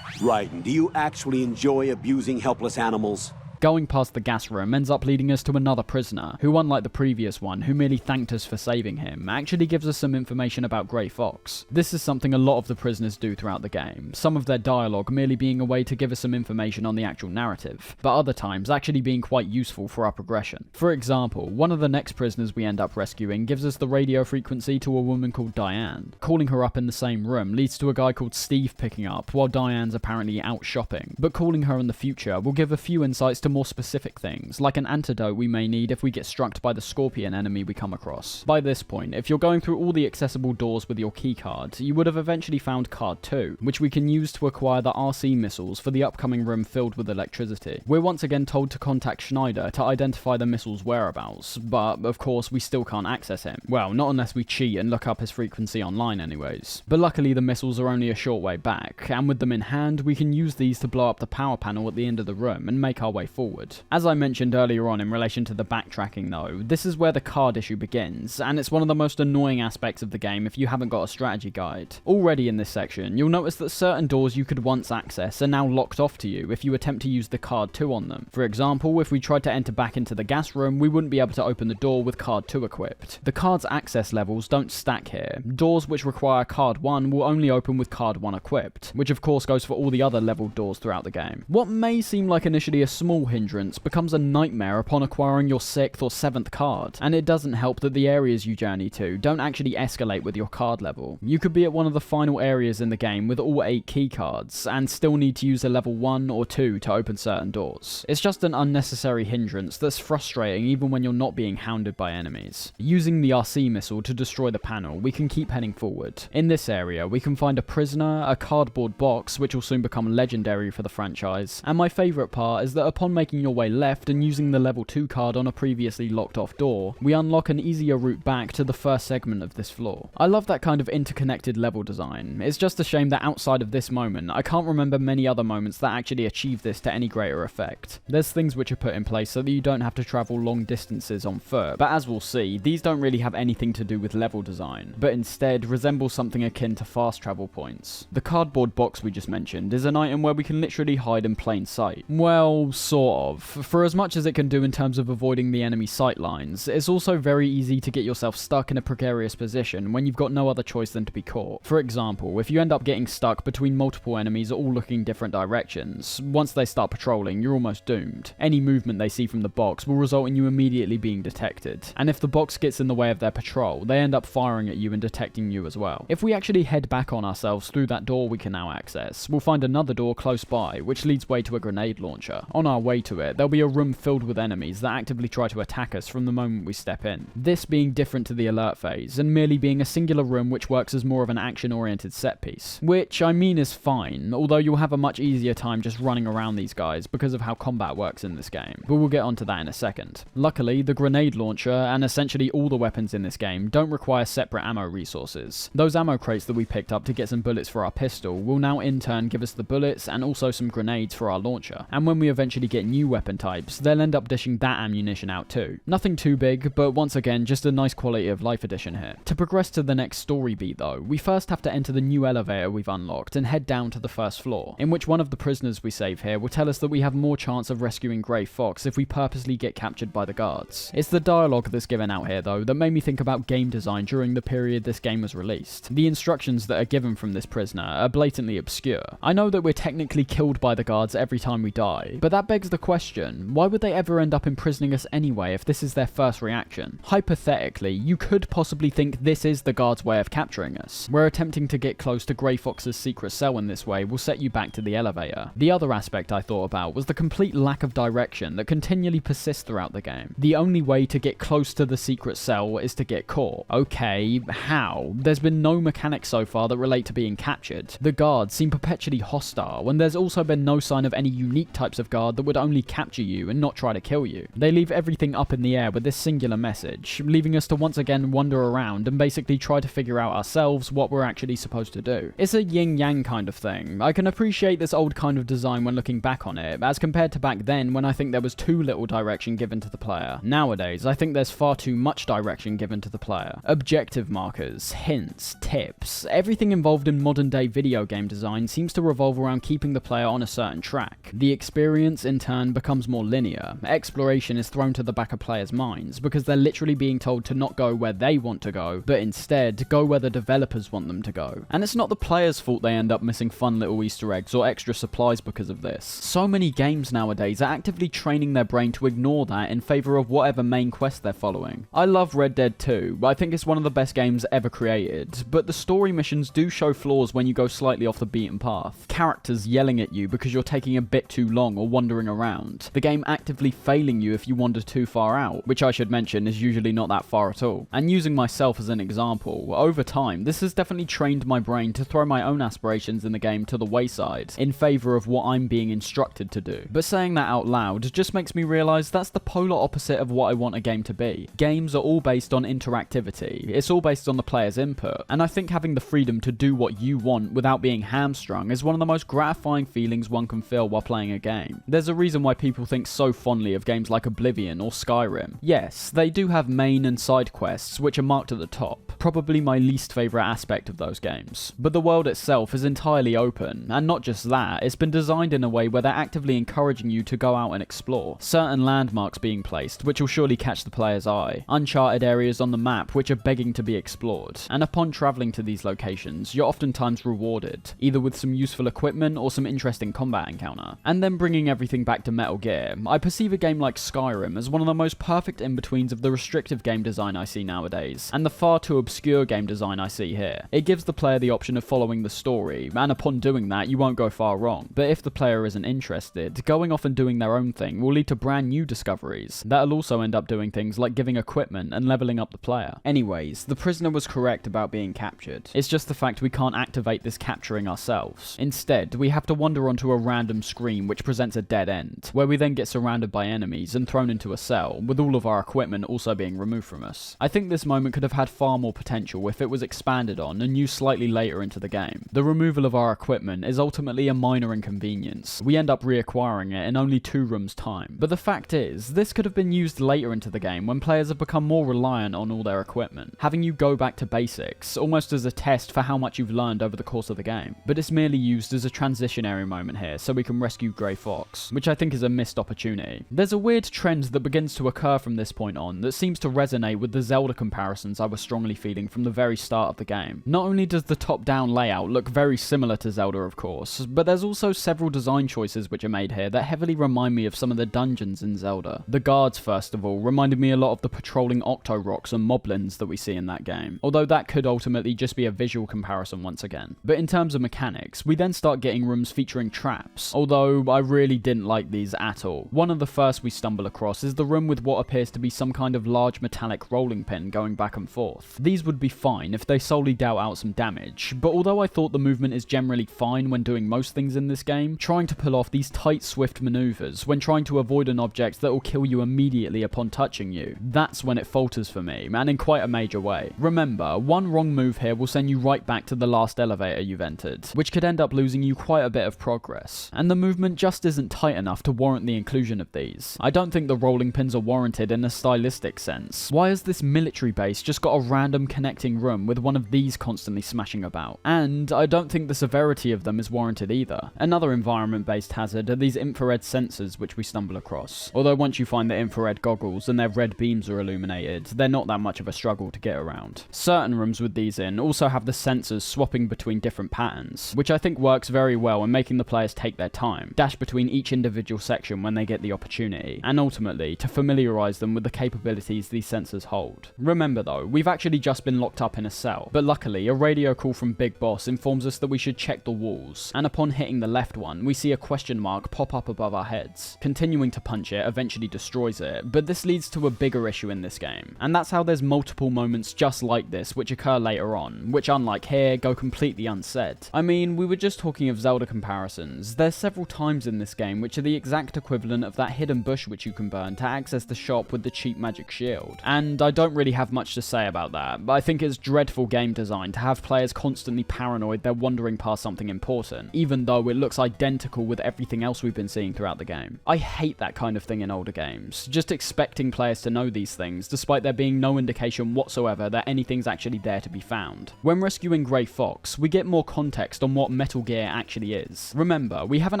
Speaker 2: Right, and do you actually enjoy abusing helpless animals?
Speaker 1: Going past the gas room ends up leading us to another prisoner, who unlike the previous one, who merely thanked us for saving him, actually gives us some information about Grey Fox. This is something a lot of the prisoners do throughout the game, some of their dialogue merely being a way to give us some information on the actual narrative, but other times actually being quite useful for our progression. For example, one of the next prisoners we end up rescuing gives us the radio frequency to a woman called Diane. Calling her up in the same room leads to a guy called Steve picking up, while Diane's apparently out shopping, but calling her in the future will give a few insights to more specific things, like an antidote we may need if we get struck by the scorpion enemy we come across. By this point, if you're going through all the accessible doors with your keycard, you would have eventually found card 2, which we can use to acquire the RC missiles for the upcoming room filled with electricity. We're once again told to contact Schneider to identify the missile's whereabouts, but of course we still can't access him. Well, not unless we cheat and look up his frequency online anyways. But luckily the missiles are only a short way back, and with them in hand, we can use these to blow up the power panel at the end of the room and make our way forward. As I mentioned earlier on in relation to the backtracking though, this is where the card issue begins, and it's one of the most annoying aspects of the game if you haven't got a strategy guide. Already in this section, you'll notice that certain doors you could once access are now locked off to you if you attempt to use the card 2 on them. For example, if we tried to enter back into the gas room, we wouldn't be able to open the door with card 2 equipped. The card's access levels don't stack here. Doors which require card 1 will only open with card 1 equipped, which of course goes for all the other leveled doors throughout the game. What may seem like initially a small hindrance becomes a nightmare upon acquiring your 6th or 7th card, and it doesn't help that the areas you journey to don't actually escalate with your card level. You could be at one of the final areas in the game with all 8 key cards, and still need to use a level 1 or 2 to open certain doors. It's just an unnecessary hindrance that's frustrating even when you're not being hounded by enemies. Using the RC missile to destroy the panel, we can keep heading forward. In this area, we can find a prisoner, a cardboard box, which will soon become legendary for the franchise, and my favourite part is that upon making your way left and using the level 2 card on a previously locked off door, we unlock an easier route back to the first segment of this floor. I love that kind of interconnected level design. It's just a shame that outside of this moment, I can't remember many other moments that actually achieve this to any greater effect. There's things which are put in place so that you don't have to travel long distances on foot, but as we'll see, these don't really have anything to do with level design, but instead resemble something akin to fast travel points. The cardboard box we just mentioned is an item where we can literally hide in plain sight. Well, sort of. For as much as it can do in terms of avoiding the enemy sight lines, it's also very easy to get yourself stuck in a precarious position when you've got no other choice than to be caught. For example, if you end up getting stuck between multiple enemies all looking different directions, once they start patrolling, you're almost doomed. Any movement they see from the box will result in you immediately being detected, and if the box gets in the way of their patrol, they end up firing at you and detecting you as well. If we actually head back on ourselves through that door we can now access, we'll find another door close by, which leads way to a grenade launcher. On our way to it, there'll be a room filled with enemies that actively try to attack us from the moment we step in. This being different to the alert phase, and merely being a singular room which works as more of an action-oriented set piece. Which, I mean, is fine, although you'll have a much easier time just running around these guys because of how combat works in this game, but we'll get onto that in a second. Luckily, the grenade launcher, and essentially all the weapons in this game, don't require separate ammo resources. Those ammo crates that we picked up to get some bullets for our pistol will now in turn give us the bullets and also some grenades for our launcher, and when we eventually get new weapon types, they'll end up dishing that ammunition out too. Nothing too big, but once again, just a nice quality of life addition here. To progress to the next story beat though, we first have to enter the new elevator we've unlocked and head down to the first floor, in which one of the prisoners we save here will tell us that we have more chance of rescuing Grey Fox if we purposely get captured by the guards. It's the dialogue that's given out here though that made me think about game design during the period this game was released. The instructions that are given from this prisoner are blatantly obscure. I know that we're technically killed by the guards every time we die, but that begs the question, why would they ever end up imprisoning us anyway if this is their first reaction? Hypothetically, you could possibly think this is the guards' way of capturing us, where attempting to get close to Grey Fox's secret cell in this way will set you back to the elevator. The other aspect I thought about was the complete lack of direction that continually persists throughout the game. The only way to get close to the secret cell is to get caught. Okay, how? There's been no mechanics so far that relate to being captured. The guards seem perpetually hostile, and there's also been no sign of any unique types of guard that would only capture you and not try to kill you. They leave everything up in the air with this singular message, leaving us to once again wander around and basically try to figure out ourselves what we're actually supposed to do. It's a yin-yang kind of thing. I can appreciate this old kind of design when looking back on it, as compared to back then when I think there was too little direction given to the player. Nowadays, I think there's far too much direction given to the player. Objective markers, hints, tips, everything involved in modern day video game design seems to revolve around keeping the player on a certain track. The experience, in turn, becomes more linear. Exploration is thrown to the back of players' minds, because they're literally being told to not go where they want to go, but instead go where the developers want them to go. And it's not the player's fault they end up missing fun little Easter eggs or extra supplies because of this. So many games nowadays are actively training their brain to ignore that in favour of whatever main quest they're following. I love Red Dead 2, I think it's one of the best games ever created, but the story missions do show flaws when you go slightly off the beaten path. Characters yelling at you because you're taking a bit too long or wandering around around, the game actively failing you if you wander too far out, which I should mention is usually not that far at all. And using myself as an example, over time, this has definitely trained my brain to throw my own aspirations in the game to the wayside, in favour of what I'm being instructed to do. But saying that out loud just makes me realise that's the polar opposite of what I want a game to be. Games are all based on interactivity, it's all based on the player's input, and I think having the freedom to do what you want without being hamstrung is one of the most gratifying feelings one can feel while playing a game. There's a reason why people think so fondly of games like Oblivion or Skyrim. Yes, they do have main and side quests, which are marked at the top, probably my least favourite aspect of those games. But the world itself is entirely open, and not just that, it's been designed in a way where they're actively encouraging you to go out and explore. Certain landmarks being placed, which will surely catch the player's eye. Uncharted areas on the map which are begging to be explored. And upon travelling to these locations, you're oftentimes rewarded, either with some useful equipment or some interesting combat encounter. And then bringing everything back to Metal Gear, I perceive a game like Skyrim as one of the most perfect in-betweens of the restrictive game design I see nowadays, and the far too obscure game design I see here. It gives the player the option of following the story, and upon doing that, you won't go far wrong. But if the player isn't interested, going off and doing their own thing will lead to brand new discoveries. That'll also end up doing things like giving equipment and leveling up the player. Anyways, the prisoner was correct about being captured. It's just the fact we can't activate this capturing ourselves. Instead, we have to wander onto a random screen which presents a dead end, where we then get surrounded by enemies and thrown into a cell, with all of our equipment also being removed from us. I think this moment could have had far more potential if it was expanded on and used slightly later into the game. The removal of our equipment is ultimately a minor inconvenience. We end up reacquiring it in only 2 rooms time. But the fact is, this could have been used later into the game when players have become more reliant on all their equipment, having you go back to basics, almost as a test for how much you've learned over the course of the game. But it's merely used as a transitionary moment here so we can rescue Grey Fox, which I think is a missed opportunity. There's a weird trend that begins to occur from this point on that seems to resonate with the Zelda comparisons I was strongly feeling from the very start of the game. Not only does the top-down layout look very similar to Zelda, of course, but there's also several design choices which are made here that heavily remind me of some of the dungeons in Zelda. The guards, first of all, reminded me a lot of the patrolling Octoroks and Moblins that we see in that game, although that could ultimately just be a visual comparison once again. But in terms of mechanics, we then start getting rooms featuring traps, although I really didn't like these at all. One of the first we stumble across is the room with what appears to be some kind of large metallic rolling pin going back and forth. These would be fine if they solely dealt out some damage, but although I thought the movement is generally fine when doing most things in this game, trying to pull off these tight, swift maneuvers when trying to avoid an object that will kill you immediately upon touching you, that's when it falters for me, and in quite a major way. Remember, one wrong move here will send you right back to the last elevator you've entered, which could end up losing you quite a bit of progress, and the movement just isn't tight enough to warrant the inclusion of these. I don't think the rolling pins are warranted in a stylistic sense. Why has this military base just got a random connecting room with one of these constantly smashing about? And I don't think the severity of them is warranted either. Another environment-based hazard are these infrared sensors which we stumble across. Although once you find the infrared goggles and their red beams are illuminated, they're not that much of a struggle to get around. Certain rooms with these in also have the sensors swapping between different patterns, which I think works very well in making the players take their time, dash between each individual section when they get the opportunity, and ultimately to familiarise them with the capabilities these sensors hold. Remember though, we've actually just been locked up in a cell, but luckily a radio call from Big Boss informs us that we should check the walls, and upon hitting the left one, we see a question mark pop up above our heads. Continuing to punch it eventually destroys it, but this leads to a bigger issue in this game, and that's how there's multiple moments just like this which occur later on, which unlike here, go completely unsaid. I mean, we were just talking of Zelda comparisons. There's several times in this game which are the exact equivalent of that hidden bush which you can burn to access the shop with the cheap magic shield, and I don't really have much to say about that, but I think it's dreadful game design to have players constantly paranoid they're wandering past something important, even though it looks identical with everything else we've been seeing throughout the game. I hate that kind of thing in older games, just expecting players to know these things despite there being no indication whatsoever that anything's actually there to be found. When rescuing Grey Fox, we get more context on what Metal Gear actually is. Remember, we haven't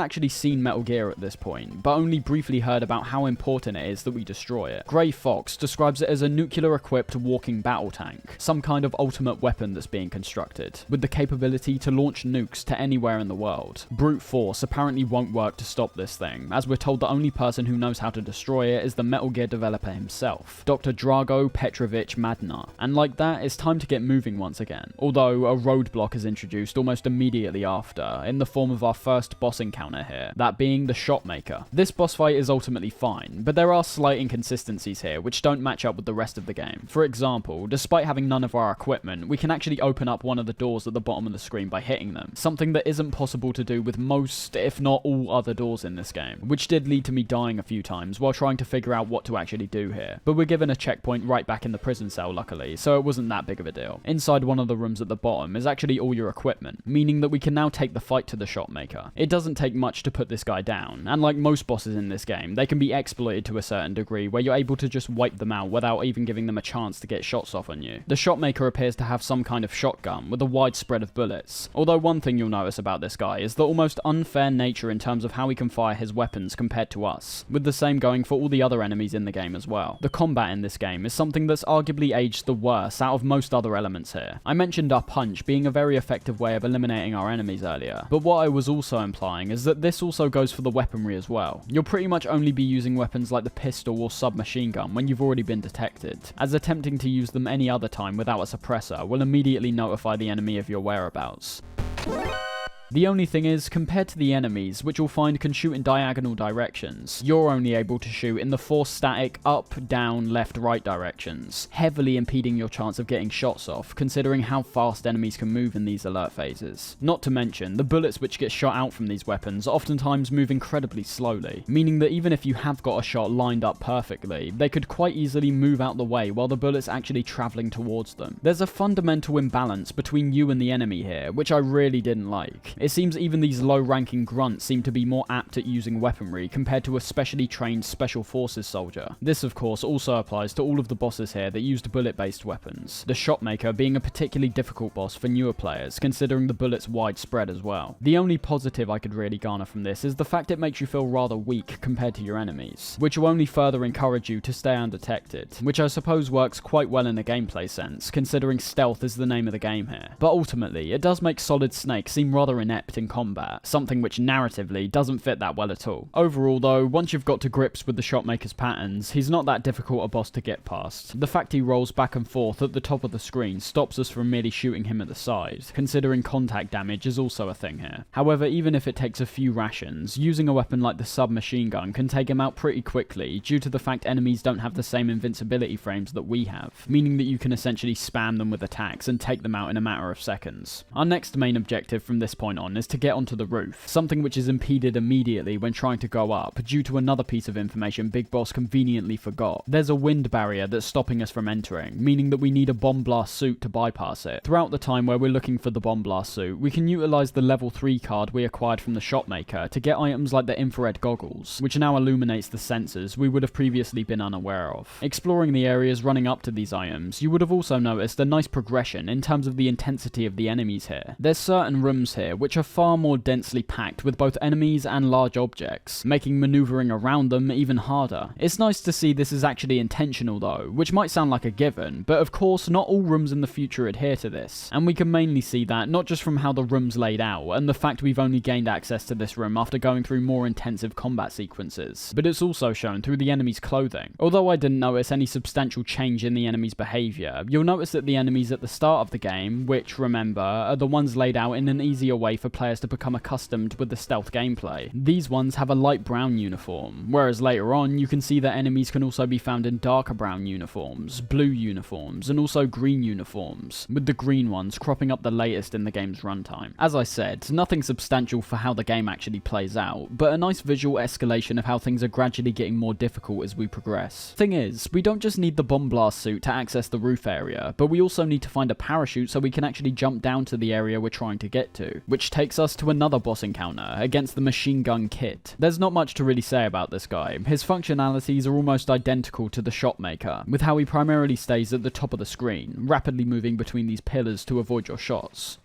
Speaker 1: actually seen Metal Gear at this point, but only briefly heard about how important it is that we destroy it. Grey Fox describes it as a nuclear-equipped walking battle tank, attack, some kind of ultimate weapon that's being constructed, with the capability to launch nukes to anywhere in the world. Brute force apparently won't work to stop this thing, as we're told the only person who knows how to destroy it is the Metal Gear developer himself, Dr. Drago Petrovich Madnar. And like that, it's time to get moving once again, although a roadblock is introduced almost immediately after, in the form of our first boss encounter here, that being the Shotmaker. This boss fight is ultimately fine, but there are slight inconsistencies here which don't match up with the rest of the game. For example, despite having none of our equipment, we can actually open up one of the doors at the bottom of the screen by hitting them, something that isn't possible to do with most, if not all, other doors in this game, which did lead to me dying a few times while trying to figure out what to actually do here. But we're given a checkpoint right back in the prison cell luckily, so it wasn't that big of a deal. Inside one of the rooms at the bottom is actually all your equipment, meaning that we can now take the fight to the Shotmaker. It doesn't take much to put this guy down, and like most bosses in this game, they can be exploited to a certain degree where you're able to just wipe them out without even giving them a chance to get shots off on you. The Shotmaker appears to have some kind of shotgun with a wide spread of bullets, although one thing you'll notice about this guy is the almost unfair nature in terms of how he can fire his weapons compared to us, with the same going for all the other enemies in the game as well. The combat in this game is something that's arguably aged the worst out of most other elements here. I mentioned our punch being a very effective way of eliminating our enemies earlier, but what I was also implying is that this also goes for the weaponry as well. You'll pretty much only be using weapons like the pistol or submachine gun when you've already been detected, as attempting to use them any other time without a suppressor will immediately notify the enemy of your whereabouts. The only thing is, compared to the enemies, which you'll find can shoot in diagonal directions, you're only able to shoot in the 4 static up, down, left, right directions, heavily impeding your chance of getting shots off, considering how fast enemies can move in these alert phases. Not to mention, the bullets which get shot out from these weapons oftentimes move incredibly slowly, meaning that even if you have got a shot lined up perfectly, they could quite easily move out the way while the bullet's actually travelling towards them. There's a fundamental imbalance between you and the enemy here, which I really didn't like. It seems even these low-ranking grunts seem to be more apt at using weaponry compared to a specially trained Special Forces soldier. This of course also applies to all of the bosses here that used bullet-based weapons, the Shotmaker being a particularly difficult boss for newer players considering the bullet's wide spread as well. The only positive I could really garner from this is the fact it makes you feel rather weak compared to your enemies, which will only further encourage you to stay undetected, which I suppose works quite well in a gameplay sense, considering stealth is the name of the game here. But ultimately, it does make Solid Snake seem rather inept in combat, something which narratively doesn't fit that well at all. Overall though, once you've got to grips with the Shotmaker's patterns, he's not that difficult a boss to get past. The fact he rolls back and forth at the top of the screen stops us from merely shooting him at the side, considering contact damage is also a thing here. However, even if it takes a few rations, using a weapon like the submachine gun can take him out pretty quickly due to the fact enemies don't have the same invincibility frames that we have, meaning that you can essentially spam them with attacks and take them out in a matter of seconds. Our next main objective from this point on is to get onto the roof, something which is impeded immediately when trying to go up due to another piece of information Big Boss conveniently forgot. There's a wind barrier that's stopping us from entering, meaning that we need a bomb blast suit to bypass it. Throughout the time where we're looking for the bomb blast suit, we can utilise the level 3 card we acquired from the Shotmaker to get items like the infrared goggles, which now illuminates the sensors we would have previously been unaware of. Exploring the areas running up to these items, you would have also noticed a nice progression in terms of the intensity of the enemies here. There's certain rooms here which are far more densely packed with both enemies and large objects, making maneuvering around them even harder. It's nice to see this is actually intentional though, which might sound like a given, but of course not all rooms in the future adhere to this, and we can mainly see that not just from how the room's laid out and the fact we've only gained access to this room after going through more intensive combat sequences, but it's also shown through the enemy's clothing. Although I didn't notice any substantial change in the enemy's behaviour, you'll notice that the enemies at the start of the game, which remember, are the ones laid out in an easier way for players to become accustomed with the stealth gameplay. These ones have a light brown uniform, whereas later on you can see that enemies can also be found in darker brown uniforms, blue uniforms, and also green uniforms, with the green ones cropping up the latest in the game's runtime. As I said, nothing substantial for how the game actually plays out, but a nice visual escalation of how things are gradually getting more difficult as we progress. Thing is, we don't just need the bomb blast suit to access the roof area, but we also need to find a parachute so we can actually jump down to the area we're trying to get to, which takes us to another boss encounter against the machine gun Kit. There's not much to really say about this guy. His functionalities are almost identical to the Shotmaker, with how he primarily stays at the top of the screen, rapidly moving between these pillars to avoid your shots.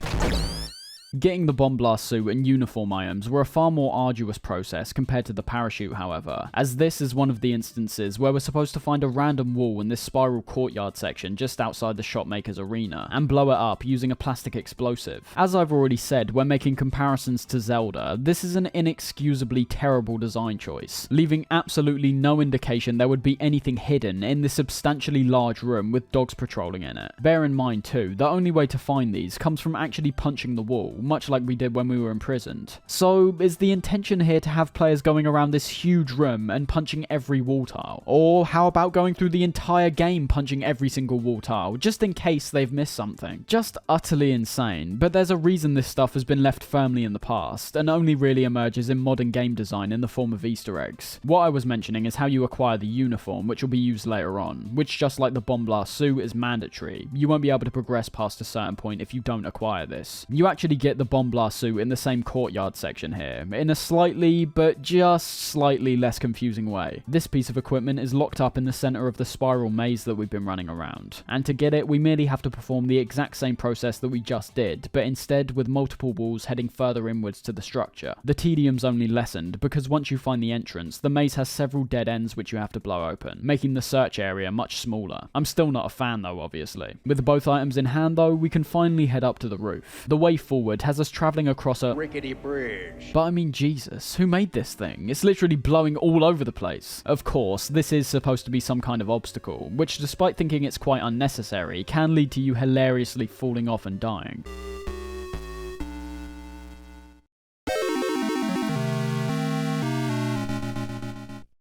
Speaker 1: Getting the bomb blast suit and uniform items were a far more arduous process compared to the parachute, however, as this is one of the instances where we're supposed to find a random wall in this spiral courtyard section just outside the shopmaker's arena, and blow it up using a plastic explosive. As I've already said, when making comparisons to Zelda, this is an inexcusably terrible design choice, leaving absolutely no indication there would be anything hidden in this substantially large room with dogs patrolling in it. Bear in mind too, the only way to find these comes from actually punching the wall, much like we did when we were imprisoned. So is the intention here to have players going around this huge room and punching every wall tile? Or how about going through the entire game punching every single wall tile, just in case they've missed something? Just utterly insane, but there's a reason this stuff has been left firmly in the past, and only really emerges in modern game design in the form of Easter eggs. What I was mentioning is how you acquire the uniform, which will be used later on, which just like the bomb blast suit is mandatory. You won't be able to progress past a certain point if you don't acquire this. You actually get the bomb blast suit in the same courtyard section here, in a slightly, but just slightly less confusing way. This piece of equipment is locked up in the center of the spiral maze that we've been running around, and to get it we merely have to perform the exact same process that we just did, but instead with multiple walls heading further inwards to the structure. The tedium's only lessened because once you find the entrance, the maze has several dead ends which you have to blow open, making the search area much smaller. I'm still not a fan though, obviously. With both items in hand though, we can finally head up to the roof. The way forward has us travelling across a
Speaker 2: rickety bridge.
Speaker 1: But I mean, Jesus, who made this thing? It's literally blowing all over the place. Of course, this is supposed to be some kind of obstacle, which despite thinking it's quite unnecessary, can lead to you hilariously falling off and dying.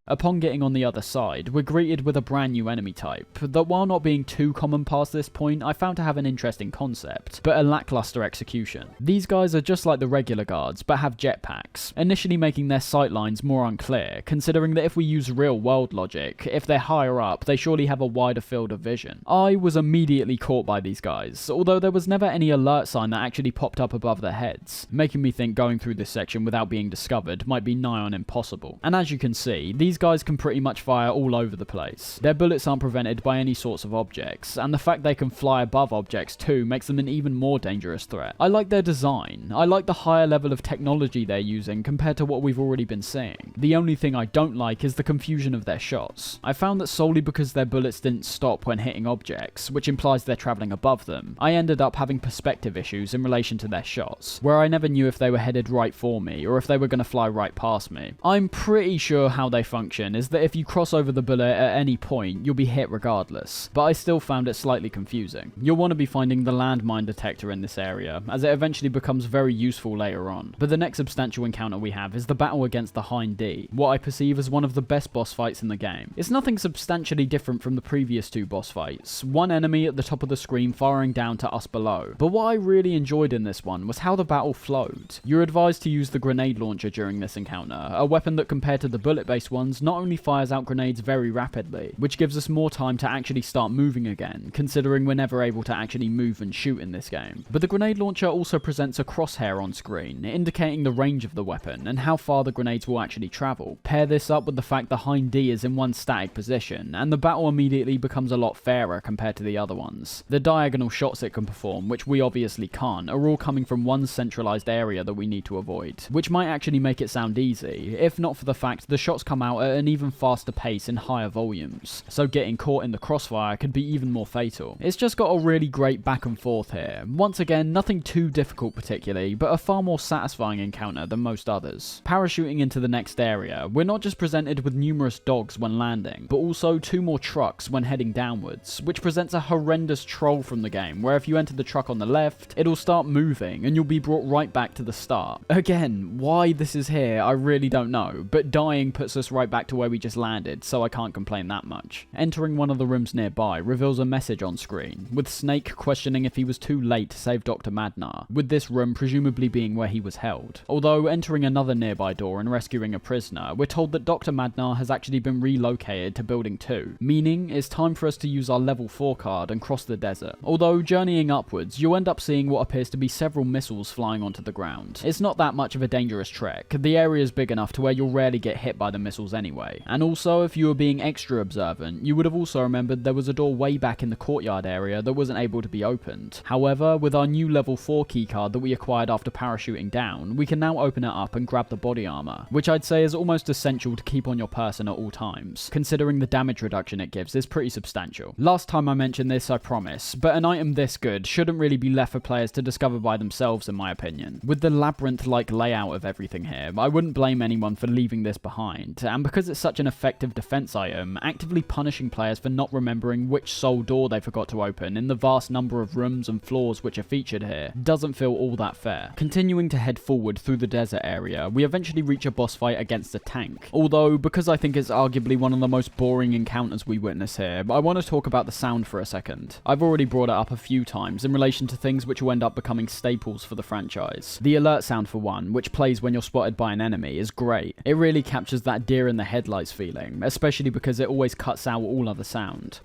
Speaker 1: Upon getting on the other side, we're greeted with a brand new enemy type, that while not being too common past this point, I found to have an interesting concept, but a lackluster execution. These guys are just like the regular guards, but have jetpacks, initially making their sightlines more unclear, considering that if we use real world logic, if they're higher up, they surely have a wider field of vision. I was immediately caught by these guys, although there was never any alert sign that actually popped up above their heads, making me think going through this section without being discovered might be nigh on impossible. And as you can see, these guys can pretty much fire all over the place. Their bullets aren't prevented by any sorts of objects, and the fact they can fly above objects too makes them an even more dangerous threat. I like their design. I like the higher level of technology they're using compared to what we've already been seeing. The only thing I don't like is the confusion of their shots. I found that solely because their bullets didn't stop when hitting objects, which implies they're travelling above them, I ended up having perspective issues in relation to their shots, where I never knew if they were headed right for me or if they were going to fly right past me. I'm pretty sure how they function is that if you cross over the bullet at any point, you'll be hit regardless, but I still found it slightly confusing. You'll want to be finding the landmine detector in this area, as it eventually becomes very useful later on. But the next substantial encounter we have is the battle against the Hind D, what I perceive as one of the best boss fights in the game. It's nothing substantially different from the previous two boss fights, one enemy at the top of the screen firing down to us below, but what I really enjoyed in this one was how the battle flowed. You're advised to use the grenade launcher during this encounter, a weapon that compared to the bullet-based ones not only fires out grenades very rapidly, which gives us more time to actually start moving again, considering we're never able to actually move and shoot in this game. But the grenade launcher also presents a crosshair on screen, indicating the range of the weapon and how far the grenades will actually travel. Pair this up with the fact the Hind D is in one static position, and the battle immediately becomes a lot fairer compared to the other ones. The diagonal shots it can perform, which we obviously can't, are all coming from one centralized area that we need to avoid, which might actually make it sound easy, if not for the fact the shots come out at an even faster pace in higher volumes, so getting caught in the crossfire could be even more fatal. It's just got a really great back and forth here. Once again, nothing too difficult particularly, but a far more satisfying encounter than most others. Parachuting into the next area, we're not just presented with numerous dogs when landing, but also two more trucks when heading downwards, which presents a horrendous troll from the game, where if you enter the truck on the left, it'll start moving and you'll be brought right back to the start. Again, why this is here, I really don't know, but dying puts us right back to where we just landed, so I can't complain that much. Entering one of the rooms nearby reveals a message on screen, with Snake questioning if he was too late to save Dr. Madnar, with this room presumably being where he was held. Although entering another nearby door and rescuing a prisoner, we're told that Dr. Madnar has actually been relocated to Building 2, meaning it's time for us to use our level 4 card and cross the desert. Although journeying upwards, you'll end up seeing what appears to be several missiles flying onto the ground. It's not that much of a dangerous trek, the area is big enough to where you'll rarely get hit by the missiles anyway. And also, if you were being extra observant, you would have also remembered there was a door way back in the courtyard area that wasn't able to be opened. However, with our new level 4 keycard that we acquired after parachuting down, we can now open it up and grab the body armor, which I'd say is almost essential to keep on your person at all times, considering the damage reduction it gives is pretty substantial. Last time I mentioned this, I promise, but an item this good shouldn't really be left for players to discover by themselves in my opinion. With the labyrinth-like layout of everything here, I wouldn't blame anyone for leaving this behind, and because it's such an effective defense item, actively punishing players for not remembering which sole door they forgot to open in the vast number of rooms and floors which are featured here doesn't feel all that fair. Continuing to head forward through the desert area, we eventually reach a boss fight against a tank. Although, because I think it's arguably one of the most boring encounters we witness here, I want to talk about the sound for a second. I've already brought it up a few times in relation to things which will end up becoming staples for the franchise. The alert sound for one, which plays when you're spotted by an enemy, is great. It really captures that deer in the headlights feeling, especially because it always cuts out all other sound.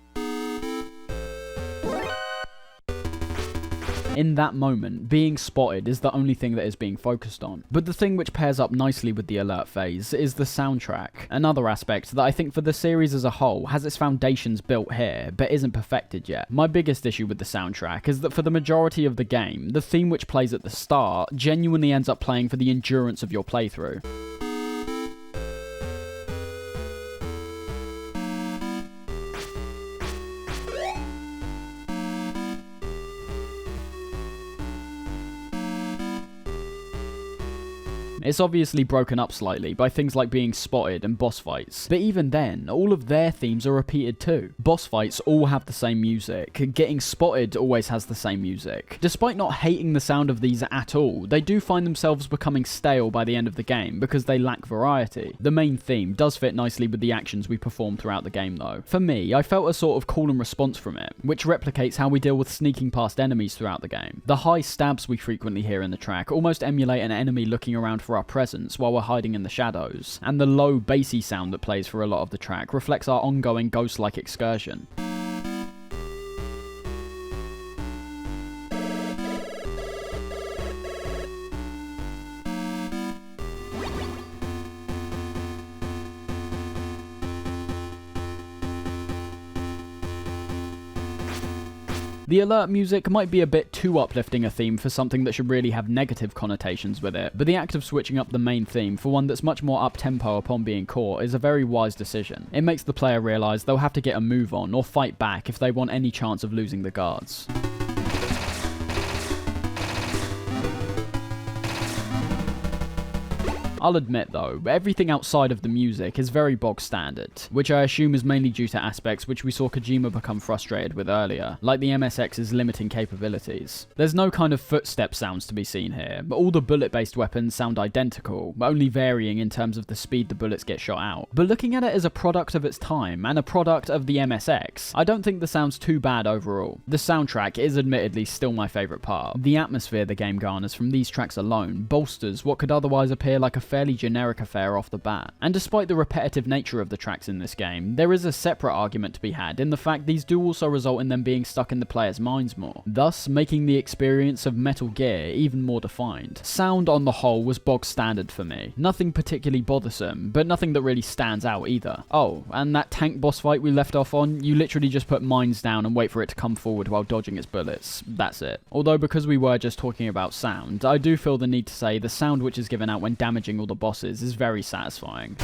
Speaker 1: In that moment, being spotted is the only thing that is being focused on. But the thing which pairs up nicely with the alert phase is the soundtrack. Another aspect that I think for the series as a whole has its foundations built here, but isn't perfected yet. My biggest issue with the soundtrack is that for the majority of the game, the theme which plays at the start genuinely ends up playing for the endurance of your playthrough. It's obviously broken up slightly by things like being spotted and boss fights, but even then, all of their themes are repeated too. Boss fights all have the same music, getting spotted always has the same music. Despite not hating the sound of these at all, they do find themselves becoming stale by the end of the game because they lack variety. The main theme does fit nicely with the actions we perform throughout the game though. For me, I felt a sort of call and response from it, which replicates how we deal with sneaking past enemies throughout the game. The high stabs we frequently hear in the track almost emulate an enemy looking around for our presence while we're hiding in the shadows, and the low bassy sound that plays for a lot of the track reflects our ongoing ghost-like excursion. The alert music might be a bit too uplifting a theme for something that should really have negative connotations with it, but the act of switching up the main theme for one that's much more up-tempo upon being caught is a very wise decision. It makes the player realise they'll have to get a move on or fight back if they want any chance of losing the guards. I'll admit though, everything outside of the music is very bog standard, which I assume is mainly due to aspects which we saw Kojima become frustrated with earlier, like the MSX's limiting capabilities. There's no kind of footstep sounds to be seen here, but all the bullet-based weapons sound identical, only varying in terms of the speed the bullets get shot out. But looking at it as a product of its time, and a product of the MSX, I don't think the sound's too bad overall. The soundtrack is admittedly still my favourite part. The atmosphere the game garners from these tracks alone bolsters what could otherwise appear like a fairly generic affair off the bat. And despite the repetitive nature of the tracks in this game, there is a separate argument to be had in the fact these do also result in them being stuck in the player's minds more, thus making the experience of Metal Gear even more defined. Sound on the whole was bog standard for me. Nothing particularly bothersome, but nothing that really stands out either. Oh, and that tank boss fight we left off on, you literally just put mines down and wait for it to come forward while dodging its bullets. That's it. Although because we were just talking about sound, I do feel the need to say the sound which is given out when damaging all the bosses is very satisfying.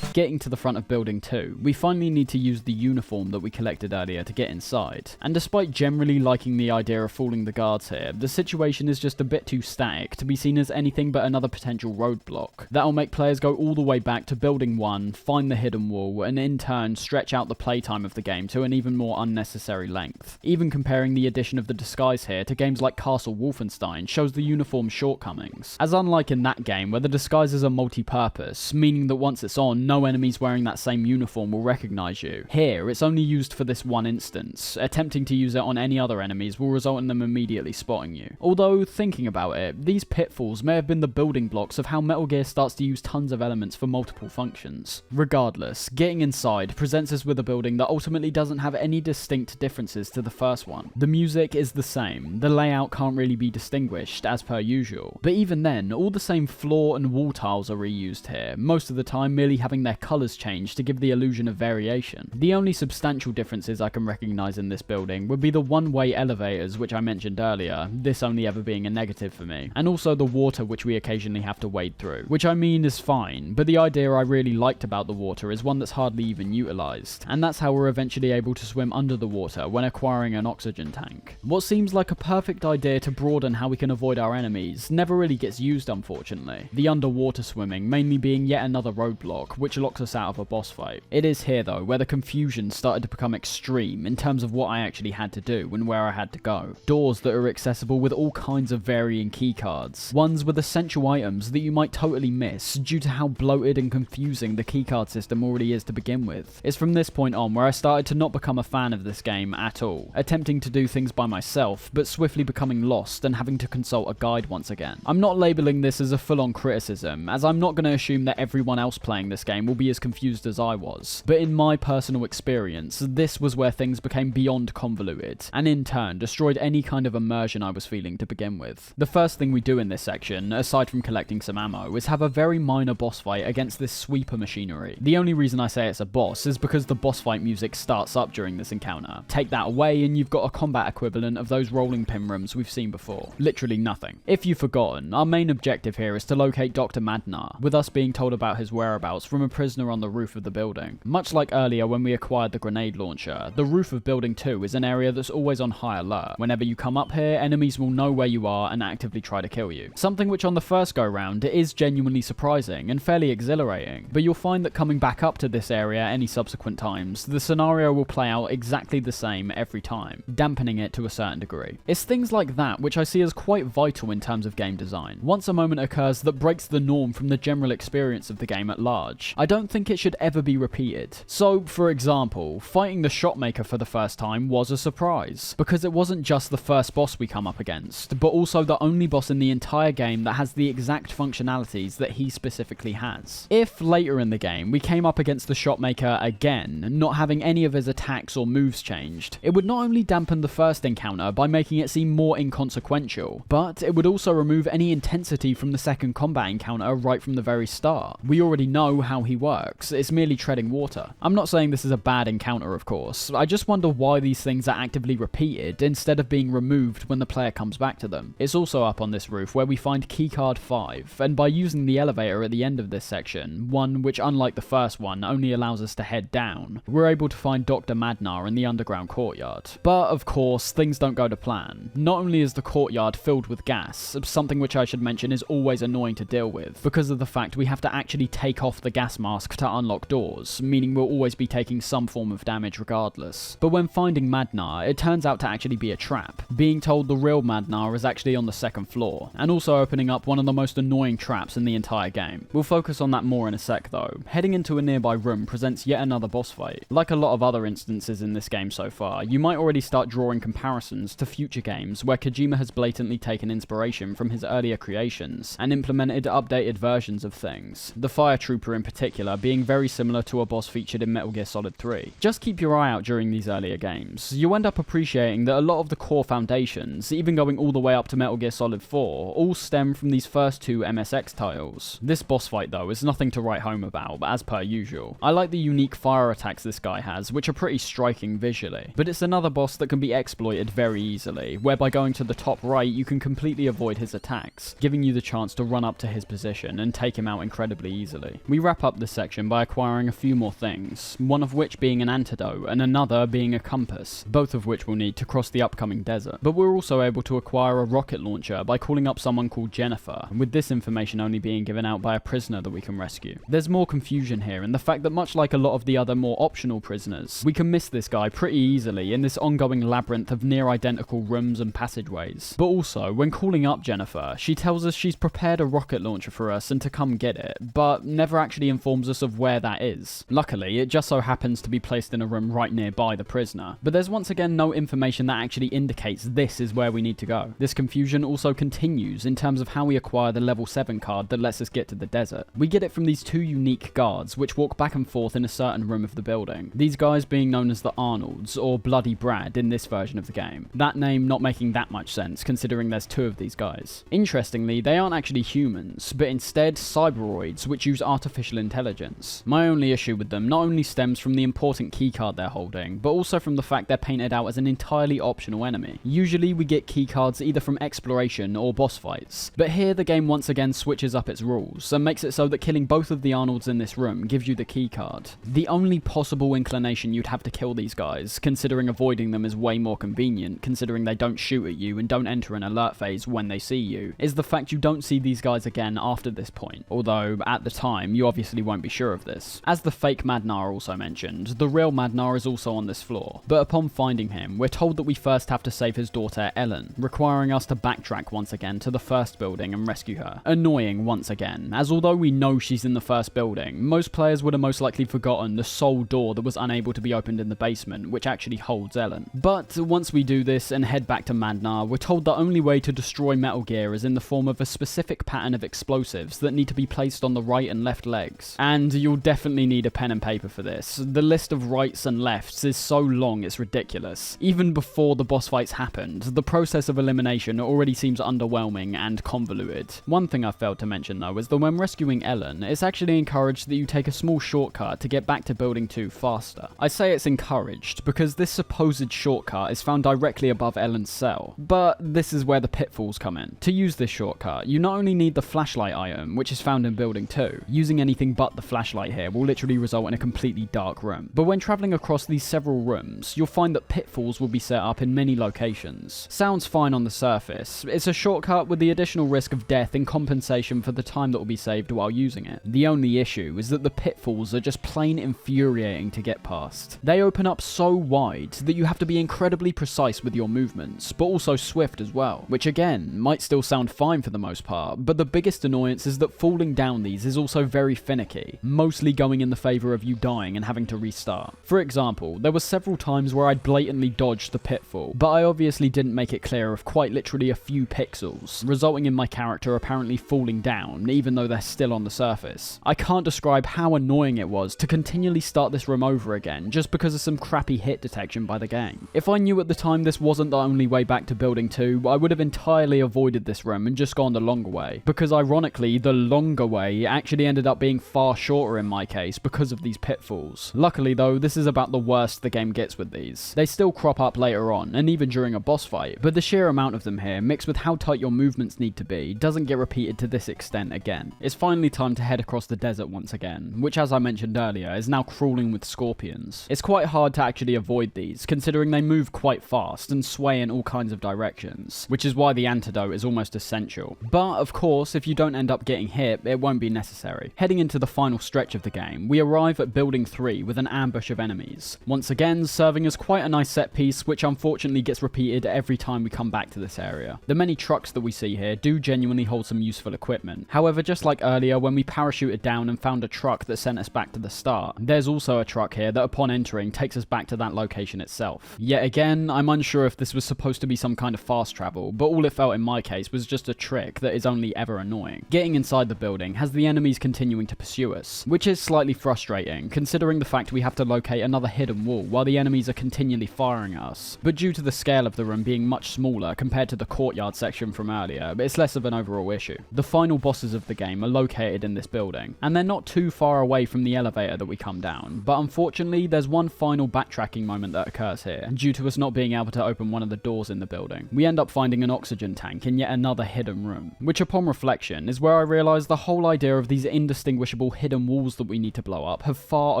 Speaker 1: Getting to the front of building 2, we finally need to use the uniform that we collected earlier to get inside. And despite generally liking the idea of fooling the guards here, the situation is just a bit too static to be seen as anything but another potential roadblock. That'll make players go all the way back to building 1, find the hidden wall, and in turn stretch out the playtime of the game to an even more unnecessary length. Even comparing the addition of the disguise here to games like Castle Wolfenstein shows the uniform's shortcomings, as unlike in that game where the disguises are multi-purpose, meaning that once it's on, no no enemies wearing that same uniform will recognize you. Here, it's only used for this one instance. Attempting to use it on any other enemies will result in them immediately spotting you. Although, thinking about it, these pitfalls may have been the building blocks of how Metal Gear starts to use tons of elements for multiple functions. Regardless, getting inside presents us with a building that ultimately doesn't have any distinct differences to the first one. The music is the same, the layout can't really be distinguished, as per usual. But even then, all the same floor and wall tiles are reused here, most of the time merely having their colours changed to give the illusion of variation. The only substantial differences I can recognise in this building would be the one-way elevators which I mentioned earlier, this only ever being a negative for me, and also the water which we occasionally have to wade through, which I mean is fine, but the idea I really liked about the water is one that's hardly even utilised, and that's how we're eventually able to swim under the water when acquiring an oxygen tank. What seems like a perfect idea to broaden how we can avoid our enemies never really gets used, unfortunately. The underwater swimming mainly being yet another roadblock which locks us out of a boss fight. It is here though where the confusion started to become extreme in terms of what I actually had to do and where I had to go. Doors that are accessible with all kinds of varying keycards, ones with essential items that you might totally miss due to how bloated and confusing the keycard system already is to begin with. It's from this point on where I started to not become a fan of this game at all, attempting to do things by myself but swiftly becoming lost and having to consult a guide once again. I'm not labelling this as a full-on criticism, as I'm not going to assume that everyone else playing this game will be as confused as I was, but in my personal experience, this was where things became beyond convoluted, and in turn destroyed any kind of immersion I was feeling to begin with. The first thing we do in this section, aside from collecting some ammo, is have a very minor boss fight against this sweeper machinery. The only reason I say it's a boss is because the boss fight music starts up during this encounter. Take that away and you've got a combat equivalent of those rolling pin rooms we've seen before. Literally nothing. If you've forgotten, our main objective here is to locate Dr. Madnar, with us being told about his whereabouts from a prisoner on the roof of the building. Much like earlier when we acquired the grenade launcher, the roof of building 2 is an area that's always on high alert. Whenever you come up here, enemies will know where you are and actively try to kill you. Something which on the first go round is genuinely surprising and fairly exhilarating, but you'll find that coming back up to this area any subsequent times, the scenario will play out exactly the same every time, dampening it to a certain degree. It's things like that which I see as quite vital in terms of game design. Once a moment occurs that breaks the norm from the general experience of the game at large, I don't think it should ever be repeated. So, for example, fighting the Shotmaker for the first time was a surprise, because it wasn't just the first boss we come up against, but also the only boss in the entire game that has the exact functionalities that he specifically has. If later in the game we came up against the Shotmaker again, not having any of his attacks or moves changed, it would not only dampen the first encounter by making it seem more inconsequential, but it would also remove any intensity from the second combat encounter right from the very start. We already know how he works, it's merely treading water. I'm not saying this is a bad encounter, of course, I just wonder why these things are actively repeated instead of being removed when the player comes back to them. It's also up on this roof where we find keycard 5, and by using the elevator at the end of this section, one which unlike the first one only allows us to head down, we're able to find Dr. Madnar in the underground courtyard. But of course, things don't go to plan. Not only is the courtyard filled with gas, something which I should mention is always annoying to deal with, because of the fact we have to actually take off the gas mask to unlock doors, meaning we'll always be taking some form of damage regardless. But when finding Madnar, it turns out to actually be a trap, being told the real Madnar is actually on the second floor, and also opening up one of the most annoying traps in the entire game. We'll focus on that more in a sec though. Heading into a nearby room presents yet another boss fight. Like a lot of other instances in this game so far, you might already start drawing comparisons to future games where Kojima has blatantly taken inspiration from his earlier creations and implemented updated versions of things, the Fire Trooper in particular being very similar to a boss featured in Metal Gear Solid 3. Just keep your eye out during these earlier games. You'll end up appreciating that a lot of the core foundations, even going all the way up to Metal Gear Solid 4, all stem from these first two MSX titles. This boss fight though is nothing to write home about, as per usual. I like the unique fire attacks this guy has, which are pretty striking visually, but it's another boss that can be exploited very easily, where by going to the top right you can completely avoid his attacks, giving you the chance to run up to his position and take him out incredibly easily. We wrap up this section by acquiring a few more things, one of which being an antidote and another being a compass, both of which we'll need to cross the upcoming desert. But we're also able to acquire a rocket launcher by calling up someone called Jennifer, with this information only being given out by a prisoner that we can rescue. There's more confusion here in the fact that much like a lot of the other more optional prisoners, we can miss this guy pretty easily in this ongoing labyrinth of near identical rooms and passageways. But also, when calling up Jennifer, she tells us she's prepared a rocket launcher for us and to come get it, but never actually informs informs us of where that is. Luckily, it just so happens to be placed in a room right nearby the prisoner, but there's once again no information that actually indicates this is where we need to go. This confusion also continues in terms of how we acquire the level 7 card that lets us get to the desert. We get it from these two unique guards which walk back and forth in a certain room of the building. These guys being known as the Arnolds, or Bloody Brad in this version of the game. That name not making that much sense considering there's two of these guys. Interestingly, they aren't actually humans, but instead cyberoids which use artificial intelligence. My only issue with them not only stems from the important keycard they're holding, but also from the fact they're painted out as an entirely optional enemy. Usually we get keycards either from exploration or boss fights, but here the game once again switches up its rules and makes it so that killing both of the Arnolds in this room gives you the keycard. The only possible inclination you'd have to kill these guys, considering avoiding them is way more convenient considering they don't shoot at you and don't enter an alert phase when they see you, is the fact you don't see these guys again after this point, although at the time you obviously won't be sure of this. As the fake Madnar also mentioned, the real Madnar is also on this floor, but upon finding him, we're told that we first have to save his daughter Ellen, requiring us to backtrack once again to the first building and rescue her. Annoying once again, as although we know she's in the first building, most players would have most likely forgotten the sole door that was unable to be opened in the basement, which actually holds Ellen. But once we do this and head back to Madnar, we're told the only way to destroy Metal Gear is in the form of a specific pattern of explosives that need to be placed on the right and left legs. And you'll definitely need a pen and paper for this. The list of rights and lefts is so long it's ridiculous. Even before the boss fights happened, the process of elimination already seems underwhelming and convoluted. One thing I failed to mention though is that when rescuing Ellen, it's actually encouraged that you take a small shortcut to get back to Building 2 faster. I say it's encouraged because this supposed shortcut is found directly above Ellen's cell, but this is where the pitfalls come in. To use this shortcut, you not only need the flashlight item, which is found in Building 2, using anything but the flashlight here will literally result in a completely dark room, but when travelling across these several rooms, you'll find that pitfalls will be set up in many locations. Sounds fine on the surface, it's a shortcut with the additional risk of death in compensation for the time that will be saved while using it. The only issue is that the pitfalls are just plain infuriating to get past. They open up so wide that you have to be incredibly precise with your movements, but also swift as well, which again, might still sound fine for the most part, but the biggest annoyance is that falling down these is also very finicky, mostly going in the favour of you dying and having to restart. For example, there were several times where I'd blatantly dodged the pitfall, but I obviously didn't make it clear of quite literally a few pixels, resulting in my character apparently falling down, even though they're still on the surface. I can't describe how annoying it was to continually start this room over again just because of some crappy hit detection by the game. If I knew at the time this wasn't the only way back to Building 2, I would have entirely avoided this room and just gone the longer way, because ironically, the longer way actually ended up being far shorter in my case because of these pitfalls. Luckily though, this is about the worst the game gets with these. They still crop up later on, and even during a boss fight, but the sheer amount of them here, mixed with how tight your movements need to be, doesn't get repeated to this extent again. It's finally time to head across the desert once again, which as I mentioned earlier, is now crawling with scorpions. It's quite hard to actually avoid these, considering they move quite fast and sway in all kinds of directions, which is why the antidote is almost essential. But of course, if you don't end up getting hit, it won't be necessary. Heading into the final stretch of the game, we arrive at Building 3 with an ambush of enemies, once again serving as quite a nice set piece, which unfortunately gets repeated every time we come back to this area. The many trucks that we see here do genuinely hold some useful equipment. However, just like earlier when we parachuted down and found a truck that sent us back to the start, there's also a truck here that upon entering takes us back to that location itself. Yet again, I'm unsure if this was supposed to be some kind of fast travel, but all it felt in my case was just a trick that is only ever annoying. Getting inside the building has the enemies continuing to pursue us, which is slightly frustrating considering the fact we have to locate another hidden wall while the enemies are continually firing at us. But due to the scale of the room being much smaller compared to the courtyard section from earlier, it's less of an overall issue. The final bosses of the game are located in this building, and they're not too far away from the elevator that we come down, but unfortunately there's one final backtracking moment that occurs here, due to us not being able to open one of the doors in the building. We end up finding an oxygen tank in yet another hidden room, which upon reflection is where I realise the whole idea of these indistinguishable hidden walls that we need to blow up have far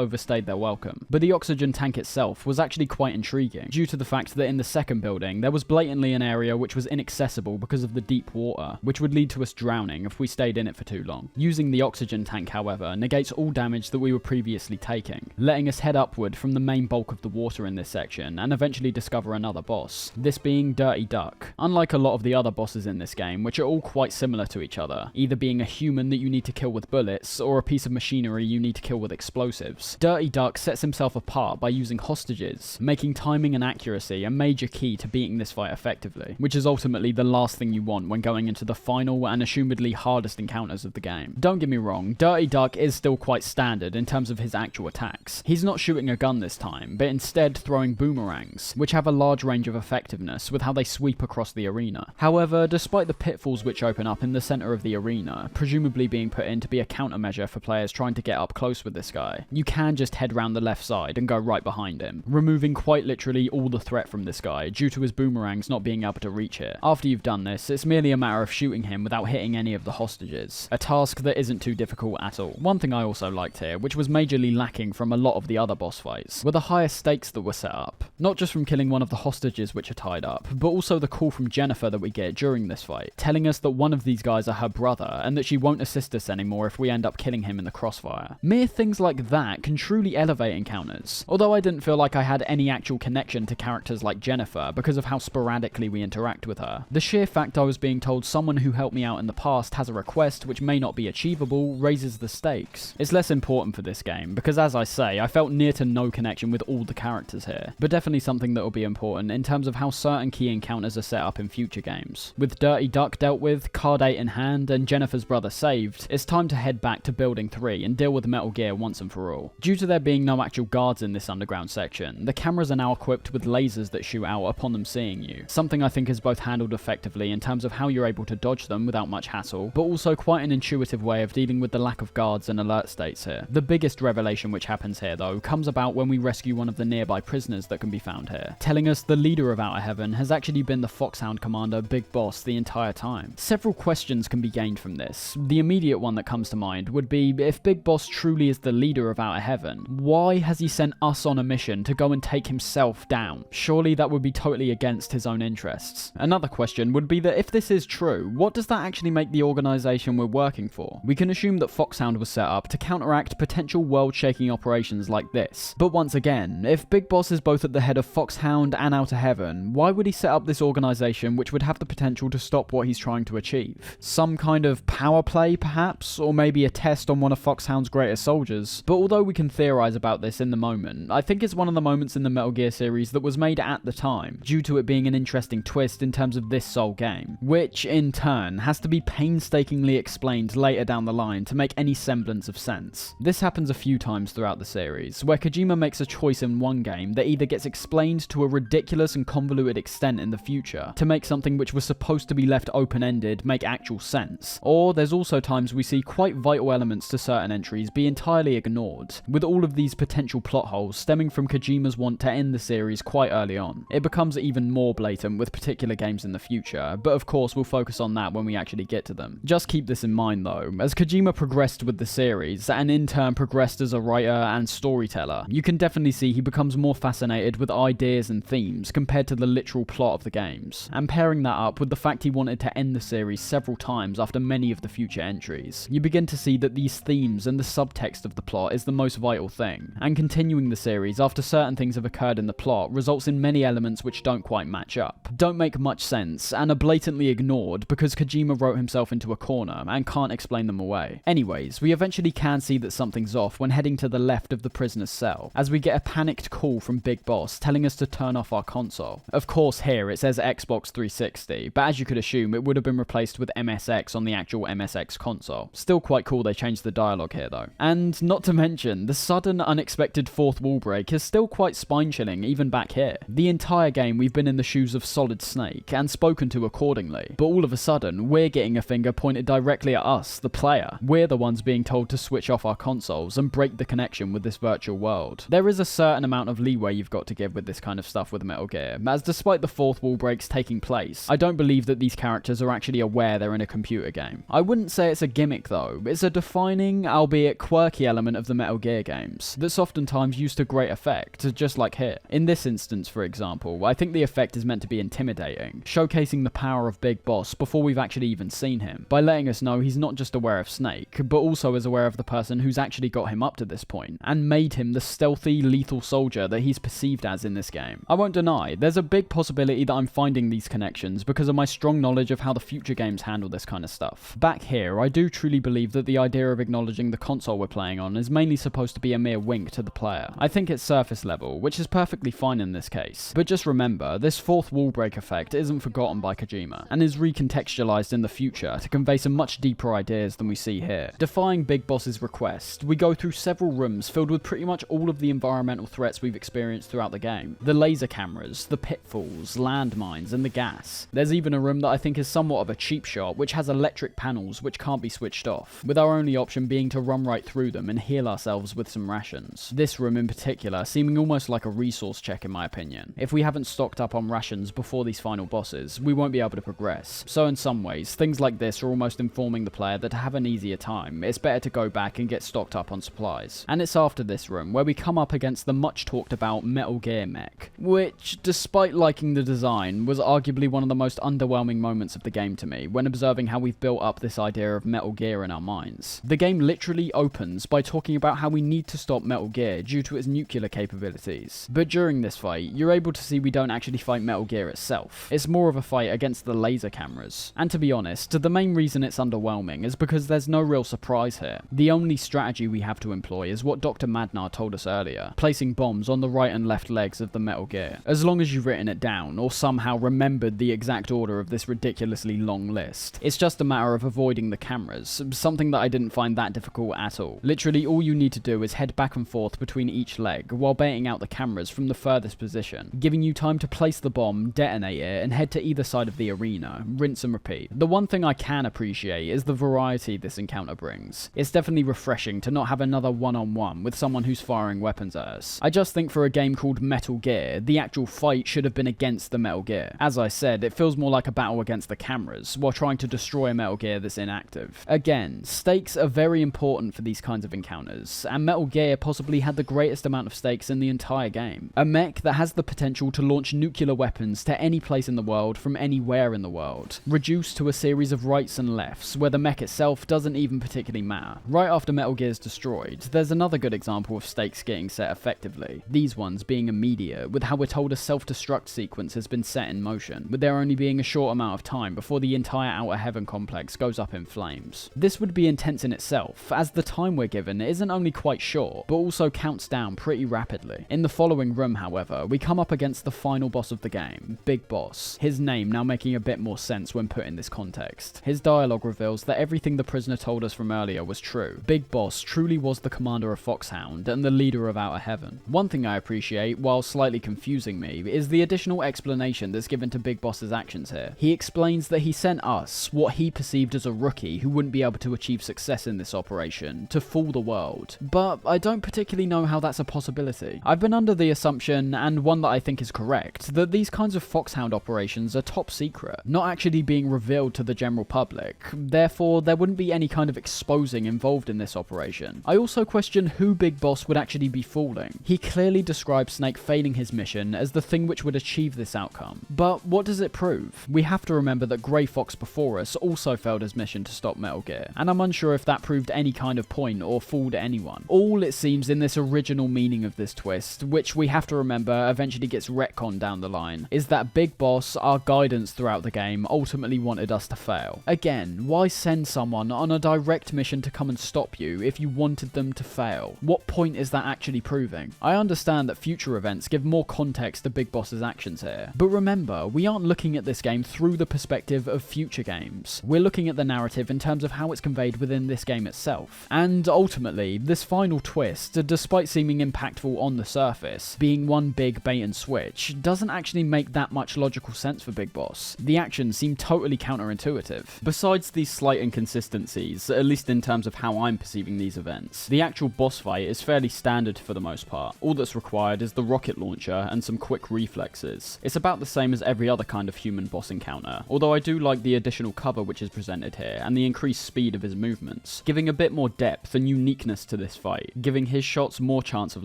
Speaker 1: overstayed their welcome. But the oxygen tank itself was actually quite intriguing, due to the fact that in the second building there was blatantly an area which was inaccessible because of the deep water, which would lead to us drowning if we stayed in it for too long. Using the oxygen tank, however, negates all damage that we were previously taking, letting us head upward from the main bulk of the water in this section and eventually discover another boss, this being Dirty Duck. Unlike a lot of the other bosses in this game, which are all quite similar to each other, either being a human that you need to kill with bullets or a piece piece of machinery you need to kill with explosives. Dirty Duck sets himself apart by using hostages, making timing and accuracy a major key to beating this fight effectively, which is ultimately the last thing you want when going into the final and assumedly hardest encounters of the game. Don't get me wrong, Dirty Duck is still quite standard in terms of his actual attacks. He's not shooting a gun this time, but instead throwing boomerangs, which have a large range of effectiveness with how they sweep across the arena. However, despite the pitfalls which open up in the center of the arena, presumably being put in to be a countermeasure for players trying to get up close with this guy, you can just head round the left side and go right behind him, removing quite literally all the threat from this guy due to his boomerangs not being able to reach it. After you've done this, it's merely a matter of shooting him without hitting any of the hostages, a task that isn't too difficult at all. One thing I also liked here, which was majorly lacking from a lot of the other boss fights, were the higher stakes that were set up. Not just from killing one of the hostages which are tied up, but also the call from Jennifer that we get during this fight, telling us that one of these guys are her brother and that she won't assist us anymore if we end up killing him in the crossfire. Mere things like that can truly elevate encounters, although I didn't feel like I had any actual connection to characters like Jennifer because of how sporadically we interact with her. The sheer fact I was being told someone who helped me out in the past has a request which may not be achievable raises the stakes. It's less important for this game because, as I say, I felt near to no connection with all the characters here, but definitely something that will be important in terms of how certain key encounters are set up in future games. With Dirty Duck dealt with, Card 8 in hand, and Jennifer's brother saved, it's time to head back to Building 3 and deal with Metal Gear once and for all. Due to there being no actual guards in this underground section, the cameras are now equipped with lasers that shoot out upon them seeing you, something I think is both handled effectively in terms of how you're able to dodge them without much hassle, but also quite an intuitive way of dealing with the lack of guards and alert states here. The biggest revelation which happens here though comes about when we rescue one of the nearby prisoners that can be found here, telling us the leader of Outer Heaven has actually been the Foxhound commander Big Boss the entire time. Several questions can be gained from this. The immediate one that comes to mind would be, if Big Boss truly is the leader of Outer Heaven, why has he sent us on a mission to go and take himself down? Surely that would be totally against his own interests. Another question would be that if this is true, what does that actually make the organization we're working for? We can assume that Foxhound was set up to counteract potential world-shaking operations like this. But once again, if Big Boss is both at the head of Foxhound and Outer Heaven, why would he set up this organization which would have the potential to stop what he's trying to achieve? Some kind of power play, perhaps? Or maybe a test on one of Foxhound's greatest soldiers? But although we can theorize about this in the moment, I think it's one of the moments in the Metal Gear series that was made at the time, due to it being an interesting twist in terms of this sole game, which, in turn, has to be painstakingly explained later down the line to make any semblance of sense. This happens a few times throughout the series, where Kojima makes a choice in one game that either gets explained to a ridiculous and convoluted extent in the future, to make something which was supposed to be left open-ended make actual sense, or there's also times we see quite vital elements to certain entries be entirely ignored, with all of these potential plot holes stemming from Kojima's want to end the series quite early on. It becomes even more blatant with particular games in the future, but of course we'll focus on that when we actually get to them. Just keep this in mind though, as Kojima progressed with the series, and in turn progressed as a writer and storyteller, you can definitely see he becomes more fascinated with ideas and themes compared to the literal plot of the games, and pairing that up with the fact he wanted to end the series several times after many of the future entries, you begin to see that these themes and the subtext of the plot is the most vital thing, and continuing the series after certain things have occurred in the plot results in many elements which don't quite match up, don't make much sense, and are blatantly ignored because Kojima wrote himself into a corner and can't explain them away. Anyways, we eventually can see that something's off when heading to the left of the prisoner's cell, as we get a panicked call from Big Boss telling us to turn off our console. Of course here it says Xbox 360, but as you could assume it would have been replaced with MSX on the actual MSX console. Still quite cool they changed the dialogue here though. And not to mention, the sudden unexpected fourth wall break is still quite spine-chilling even back here. The entire game we've been in the shoes of Solid Snake and spoken to accordingly, but all of a sudden we're getting a finger pointed directly at us, the player. We're the ones being told to switch off our consoles and break the connection with this virtual world. There is a certain amount of leeway you've got to give with this kind of stuff with Metal Gear, as despite the fourth wall breaks taking place, I don't believe that these characters are actually aware they're in a computer game. I wouldn't say it's a gimmick though, it's a defining, albeit quirky element of the Metal Gear games, that's oftentimes used to great effect, just like here. In this instance, for example, I think the effect is meant to be intimidating, showcasing the power of Big Boss before we've actually even seen him, by letting us know he's not just aware of Snake, but also is aware of the person who's actually got him up to this point, and made him the stealthy, lethal soldier that he's perceived as in this game. I won't deny, there's a big possibility that I'm finding these connections because of my strong knowledge of how the future games handle this kind of stuff. Back here, I do truly believe that the idea of acknowledging the console we're playing on is mainly supposed to be a mere wink to the player. I think it's surface level, which is perfectly fine in this case. But just remember, this fourth wall break effect isn't forgotten by Kojima, and is recontextualized in the future to convey some much deeper ideas than we see here. Defying Big Boss's request, we go through several rooms filled with pretty much all of the environmental threats we've experienced throughout the game. The laser cameras, the pitfalls, landmines, and the gas. There's even a room that I think is somewhat of a cheap shot, which has electric panels which can't be switched off, with our only option being to run right through them and heal ourselves with some rations. This room in particular seeming almost like a resource check in my opinion. If we haven't stocked up on rations before these final bosses, we won't be able to progress. So in some ways, things like this are almost informing the player that to have an easier time, it's better to go back and get stocked up on supplies. And it's after this room where we come up against the much talked about Metal Gear mech, which, despite liking the design, was arguably one of the most underwhelming moments of the game to me when observing how we've built up this idea of Metal Gear in our minds. The game literally opens by talking about how we need to stop Metal Gear due to its nuclear capabilities. But during this fight, you're able to see we don't actually fight Metal Gear itself. It's more of a fight against the laser cameras. And to be honest, the main reason it's underwhelming is because there's no real surprise here. The only strategy we have to employ is what Dr. Madnar told us earlier, placing bombs on the right and left legs of the Metal Gear. As long as you've written it down, or somehow remembered the exact order of this ridiculously long list. It's just a matter of avoiding the cameras, something that I didn't find that difficult at all. Literally all you need to do is head back and forth between each leg while baiting out the cameras from the furthest position, giving you time to place the bomb, detonate it, and head to either side of the arena, rinse and repeat. The one thing I can appreciate is the variety this encounter brings. It's definitely refreshing to not have another one-on-one with someone who's firing weapons at us. I just think for a game called Metal Gear, the actual fight should have been against the Metal Gear. As I said, it feels more like a battle against the cameras, while trying to destroy a Metal Gear that's inactive. Again, stakes are very important for these kinds of encounters, and Metal Gear possibly had the greatest amount of stakes in the entire game. A mech that has the potential to launch nuclear weapons to any place in the world from anywhere in the world, reduced to a series of rights and lefts where the mech itself doesn't even particularly matter. Right after Metal Gear is destroyed, there's another good example of stakes getting set effectively, these ones being immediate, with how we're told a self-destruct sequence has been set in motion, with there only being a short amount of time before the entire Outer Heaven complex goes up in flames. This would be intense in itself, as the time we're given isn't only quite short, but also counts down pretty rapidly. In the following room, however, we come up against the final boss of the game, Big Boss, his name now making a bit more sense when put in this context. His dialogue reveals that everything the prisoner told us from earlier was true. Big Boss truly was the commander of Foxhound and the leader of Outer Heaven. One thing I appreciate, while slightly confusing me, is the additional explanation that's given to Big Boss's actions here. He explains that he sent us, what he perceived as a rookie who wouldn't be able to achieve success in this operation, to fool the world. But I don't particularly know how that's a possibility. I've been under the assumption, and one that I think is correct, that these kinds of Foxhound operations are top secret, not actually being revealed to the general public. Therefore, there wouldn't be any kind of exposing involved in this operation. I also question who Big Boss would actually be fooling. He clearly describes Snake failing his mission as the thing which would achieve this outcome. But what does it prove? We have to remember that Grey Fox before us also failed his mission to stop Metal Gear, and I'm unsure if that proved any kind of point or fooled anyone. All it seems in this original meaning of this twist, which we have to remember eventually gets retconned down the line, is that Big Boss, our guidance throughout the game, ultimately wanted us to fail. Again, why send someone on a direct mission to come and stop you if you wanted them to fail? What point is that actually proving? I understand that future events give more context to Big Boss's actions here, but remember, we aren't looking at this game through the perspective of future games. We're looking at the narrative in terms of how it's conveyed within this game itself. And ultimately, this final twist, despite seeming impactful on the surface, being one big bait and switch, doesn't actually make that much logical sense for Big Boss. The actions seem totally counterintuitive. Besides these slight inconsistencies, at least in terms of how I'm perceiving these events, the actual boss fight is fairly standard for the most part. All that's required is the rocket launcher and some quick reflexes. It's about the same as every other kind of human boss encounter, although I do like the additional cover which is presented here and the increased speed of his movements, giving a bit more depth and uniqueness to this fight, giving his shots more chance of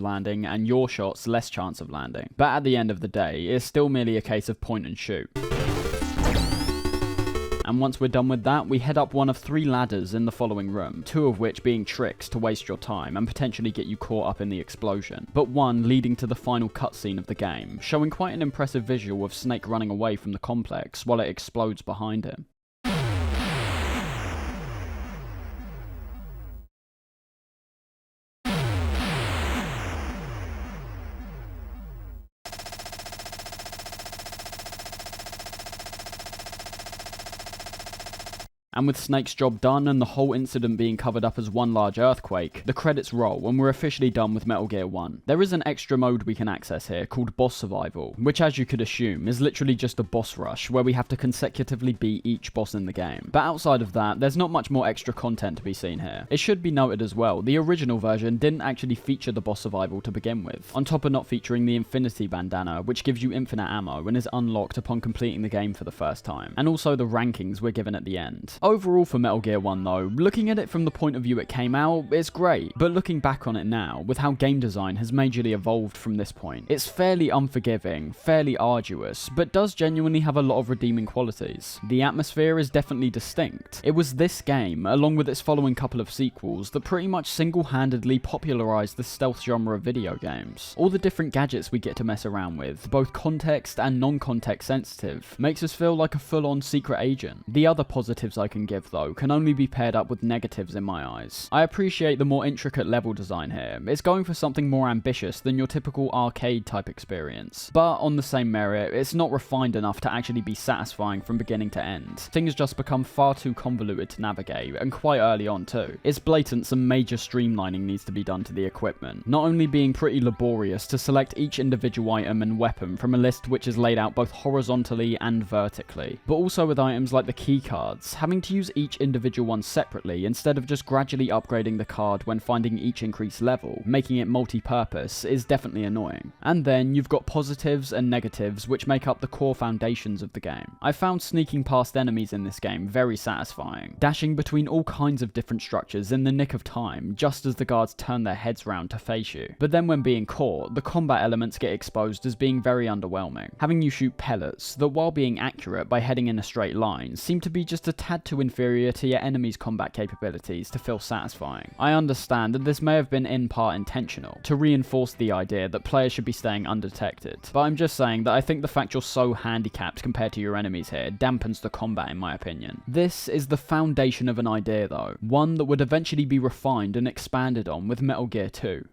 Speaker 1: landing and your shots less chance of landing. But at the end of the day, it's still merely a case of point and shoot. And once we're done with that, we head up one of 3 ladders in the following room, 2 of which being tricks to waste your time and potentially get you caught up in the explosion, but one leading to the final cutscene of the game, showing quite an impressive visual of Snake running away from the complex while it explodes behind him. And with Snake's job done and the whole incident being covered up as one large earthquake, the credits roll and we're officially done with Metal Gear 1. There is an extra mode we can access here called Boss Survival, which as you could assume is literally just a boss rush where we have to consecutively beat each boss in the game. But outside of that, there's not much more extra content to be seen here. It should be noted as well, the original version didn't actually feature the boss survival to begin with, on top of not featuring the Infinity Bandana, which gives you infinite ammo and is unlocked upon completing the game for the first time, and also the rankings we're given at the end. Overall for Metal Gear 1 though, looking at it from the point of view it came out, it's great, but looking back on it now, with how game design has majorly evolved from this point, it's fairly unforgiving, fairly arduous, but does genuinely have a lot of redeeming qualities. The atmosphere is definitely distinct. It was this game, along with its following couple of sequels, that pretty much single-handedly popularized the stealth genre of video games. All the different gadgets we get to mess around with, both context and non-context sensitive, makes us feel like a full-on secret agent. The other positives I can give though can only be paired up with negatives in my eyes. I appreciate the more intricate level design here. It's going for something more ambitious than your typical arcade type experience, but on the same merit, it's not refined enough to actually be satisfying from beginning to end. Things just become far too convoluted to navigate, and quite early on too. It's blatant some major streamlining needs to be done to the equipment, not only being pretty laborious to select each individual item and weapon from a list which is laid out both horizontally and vertically, but also with items like the key cards, having to use each individual one separately instead of just gradually upgrading the card when finding each increased level, making it multi-purpose, is definitely annoying. And then you've got positives and negatives which make up the core foundations of the game. I found sneaking past enemies in this game very satisfying, dashing between all kinds of different structures in the nick of time just as the guards turn their heads round to face you. But then when being caught, the combat elements get exposed as being very underwhelming, having you shoot pellets that, while being accurate by heading in a straight line, seem to be just a tad too inferior to your enemy's combat capabilities to feel satisfying. I understand that this may have been in part intentional, to reinforce the idea that players should be staying undetected, but I'm just saying that I think the fact you're so handicapped compared to your enemies here dampens the combat in my opinion. This is the foundation of an idea though, one that would eventually be refined and expanded on with Metal Gear 2.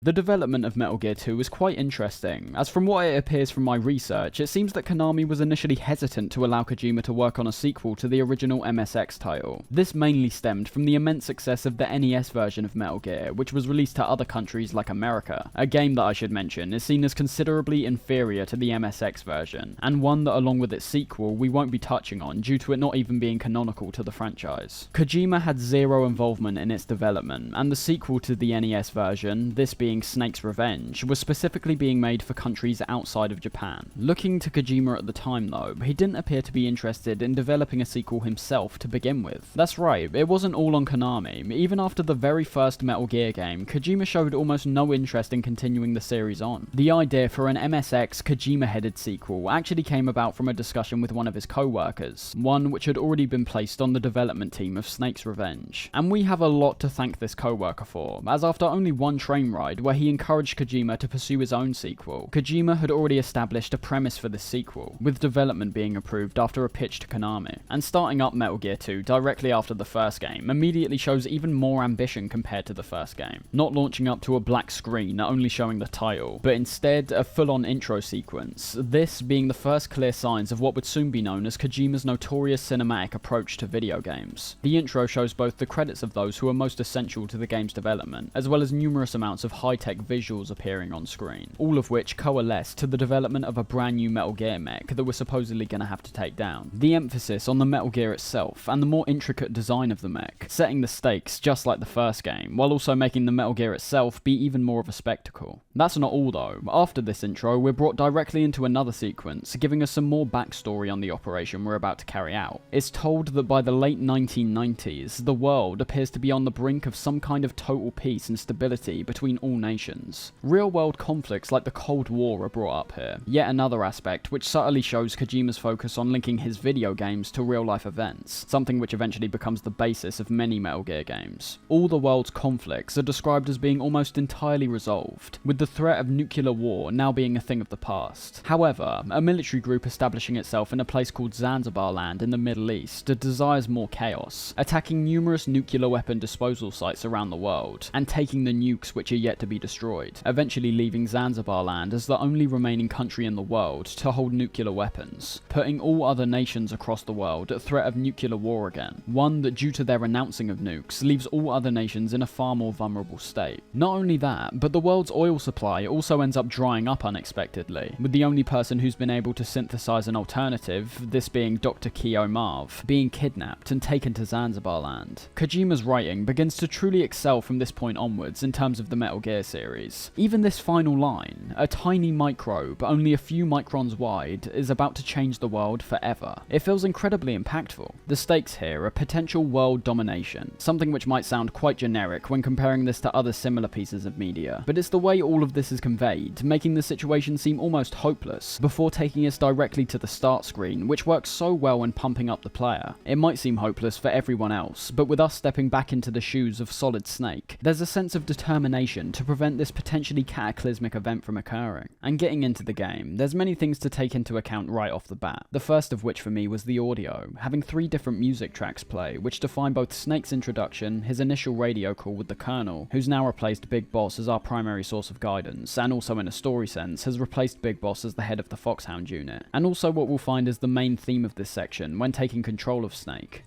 Speaker 1: The development of Metal Gear 2 is quite interesting, as from what it appears from my research, it seems that Konami was initially hesitant to allow Kojima to work on a sequel to the original MSX title. This mainly stemmed from the immense success of the NES version of Metal Gear, which was released to other countries like America. A game that I should mention is seen as considerably inferior to the MSX version, and one that along with its sequel we won't be touching on due to it not even being canonical to the franchise. Kojima had zero involvement in its development, and the sequel to the NES version, this being Snake's Revenge, was specifically being made for countries outside of Japan. Looking to Kojima at the time though, he didn't appear to be interested in developing a sequel himself to begin with. That's right, it wasn't all on Konami. Even after the very first Metal Gear game, Kojima showed almost no interest in continuing the series on. The idea for an MSX Kojima-headed sequel actually came about from a discussion with one of his co-workers, one which had already been placed on the development team of Snake's Revenge. And we have a lot to thank this co-worker for, as after only one train ride where he encouraged Kojima to pursue his own sequel, Kojima had already established a premise for this sequel, with development being approved after a pitch to Konami. And starting up Metal Gear 2 directly after the first game immediately shows even more ambition compared to the first game, not launching up to a black screen only showing the title, but instead a full-on intro sequence, this being the first clear signs of what would soon be known as Kojima's notorious cinematic approach to video games. The intro shows both the credits of those who are most essential to the game's development, as well as numerous amounts of high-tech visuals appearing on screen, all of which coalesce to the development of a brand new Metal Gear mech that we're supposedly going to have to take down. The emphasis on the Metal Gear itself and the more intricate design of the mech, setting the stakes just like the first game, while also making the Metal Gear itself be even more of a spectacle. That's not all though. After this intro, we're brought directly into another sequence, giving us some more backstory on the operation we're about to carry out. It's told that by the late 1990s, the world appears to be on the brink of some kind of total peace and stability between all nations. Real-world conflicts like the Cold War are brought up here, yet another aspect which subtly shows Kojima's focus on linking his video games to real-life events, something which eventually becomes the basis of many Metal Gear games. All the world's conflicts are described as being almost entirely resolved, with the threat of nuclear war now being a thing of the past. However, a military group establishing itself in a place called Zanzibar Land in the Middle East desires more chaos, attacking numerous nuclear weapon disposal sites around the world, and taking the nukes which are yet to be destroyed, eventually leaving Zanzibar Land as the only remaining country in the world to hold nuclear weapons, putting all other nations across the world at threat of nuclear war again, one that due to their renouncing of nukes leaves all other nations in a far more vulnerable state. Not only that, but the world's oil supply also ends up drying up unexpectedly, with the only person who's been able to synthesize an alternative, this being Dr. Kyo Marv, being kidnapped and taken to Zanzibar Land. Kojima's writing begins to truly excel from this point onwards in terms of the Metal Gear series. Even this final line, a tiny microbe, only a few microns wide, is about to change the world forever. It feels incredibly impactful. The stakes here are potential world domination, something which might sound quite generic when comparing this to other similar pieces of media, but it's the way all of this is conveyed, making the situation seem almost hopeless, before taking us directly to the start screen, which works so well when pumping up the player. It might seem hopeless for everyone else, but with us stepping back into the shoes of Solid Snake, there's a sense of determination to prevent this potentially cataclysmic event from occurring. And getting into the game, there's many things to take into account right off the bat. The first of which for me was the audio, having 3 different music tracks play, which define both Snake's introduction, his initial radio call with the Colonel, who's now replaced Big Boss as our primary source of guidance, and also in a story sense has replaced Big Boss as the head of the Foxhound unit, and also what we'll find is the main theme of this section when taking control of Snake.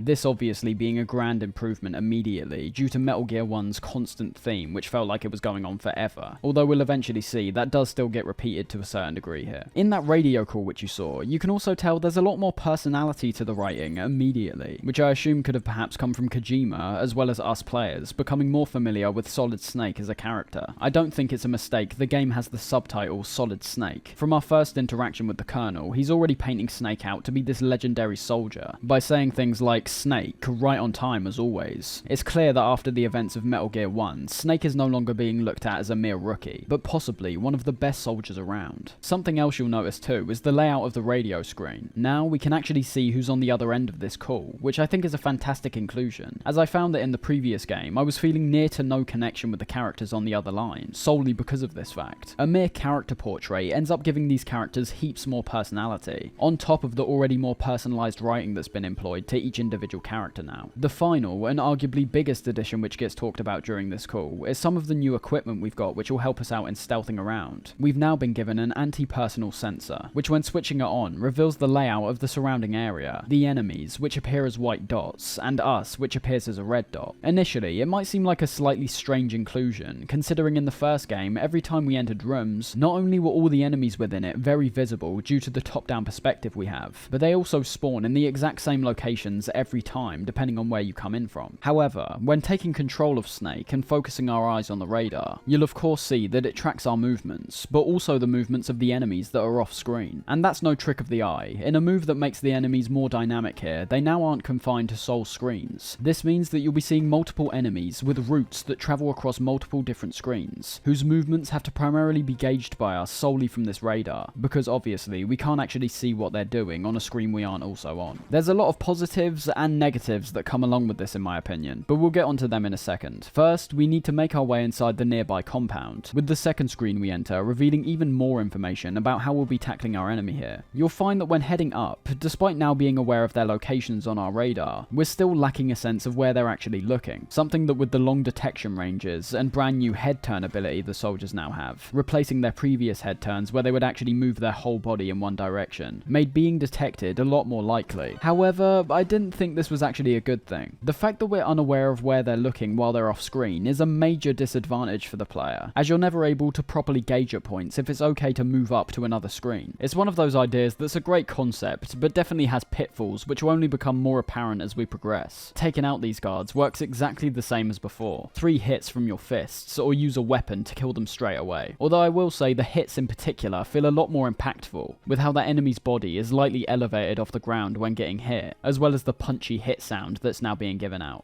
Speaker 1: This obviously being a grand improvement immediately, due to Metal Gear 1's constant theme, which felt like it was going on forever. Although we'll eventually see, that does still get repeated to a certain degree here. In that radio call which you saw, you can also tell there's a lot more personality to the writing immediately, which I assume could have perhaps come from Kojima, as well as us players, becoming more familiar with Solid Snake as a character. I don't think it's a mistake the game has the subtitle Solid Snake. From our first interaction with the Colonel, he's already painting Snake out to be this legendary soldier, by saying things like Snake, right on time as always. It's clear that after the events of Metal Gear 1, Snake is no longer being looked at as a mere rookie, but possibly one of the best soldiers around. Something else you'll notice too is the layout of the radio screen. Now we can actually see who's on the other end of this call, which I think is a fantastic inclusion, as I found that in the previous game I was feeling near to no connection with the characters on the other line, solely because of this fact. A mere character portrait ends up giving these characters heaps more personality, on top of the already more personalised writing that's been employed to each individual character now. The final, and arguably biggest addition which gets talked about during this call, is some of the new equipment we've got which will help us out in stealthing around. We've now been given an anti-personal sensor, which when switching it on, reveals the layout of the surrounding area, the enemies, which appear as white dots, and us, which appears as a red dot. Initially, it might seem like a slightly strange inclusion, considering in the first game, every time we entered rooms, not only were all the enemies within it very visible due to the top-down perspective we have, but they also spawn in the exact same locations every time, depending on where you come in from. However, when taking control of Snake and focusing our eyes on the radar, you'll of course see that it tracks our movements, but also the movements of the enemies that are off screen. And that's no trick of the eye. In a move that makes the enemies more dynamic here, they now aren't confined to sole screens. This means that you'll be seeing multiple enemies with routes that travel across multiple different screens, whose movements have to primarily be gauged by us solely from this radar, because obviously we can't actually see what they're doing on a screen we aren't also on. There's a lot of positives and negatives that come along with this in my opinion, but we'll get onto them in a second. First, we need to make our way inside the nearby compound, with the second screen we enter revealing even more information about how we'll be tackling our enemy here. You'll find that when heading up, despite now being aware of their locations on our radar, we're still lacking a sense of where they're actually looking, something that with the long detection ranges and brand new head turn ability the soldiers now have, replacing their previous head turns where they would actually move their whole body in one direction, made being detected a lot more likely. However, I didn't think think this was actually a good thing. The fact that we're unaware of where they're looking while they're off screen is a major disadvantage for the player, as you're never able to properly gauge at points if it's okay to move up to another screen. It's one of those ideas that's a great concept, but definitely has pitfalls which will only become more apparent as we progress. Taking out these guards works exactly the same as before. 3 hits from your fists, or use a weapon to kill them straight away. Although I will say the hits in particular feel a lot more impactful, with how that enemy's body is lightly elevated off the ground when getting hit, as well as the punchy hit sound that's now being given out.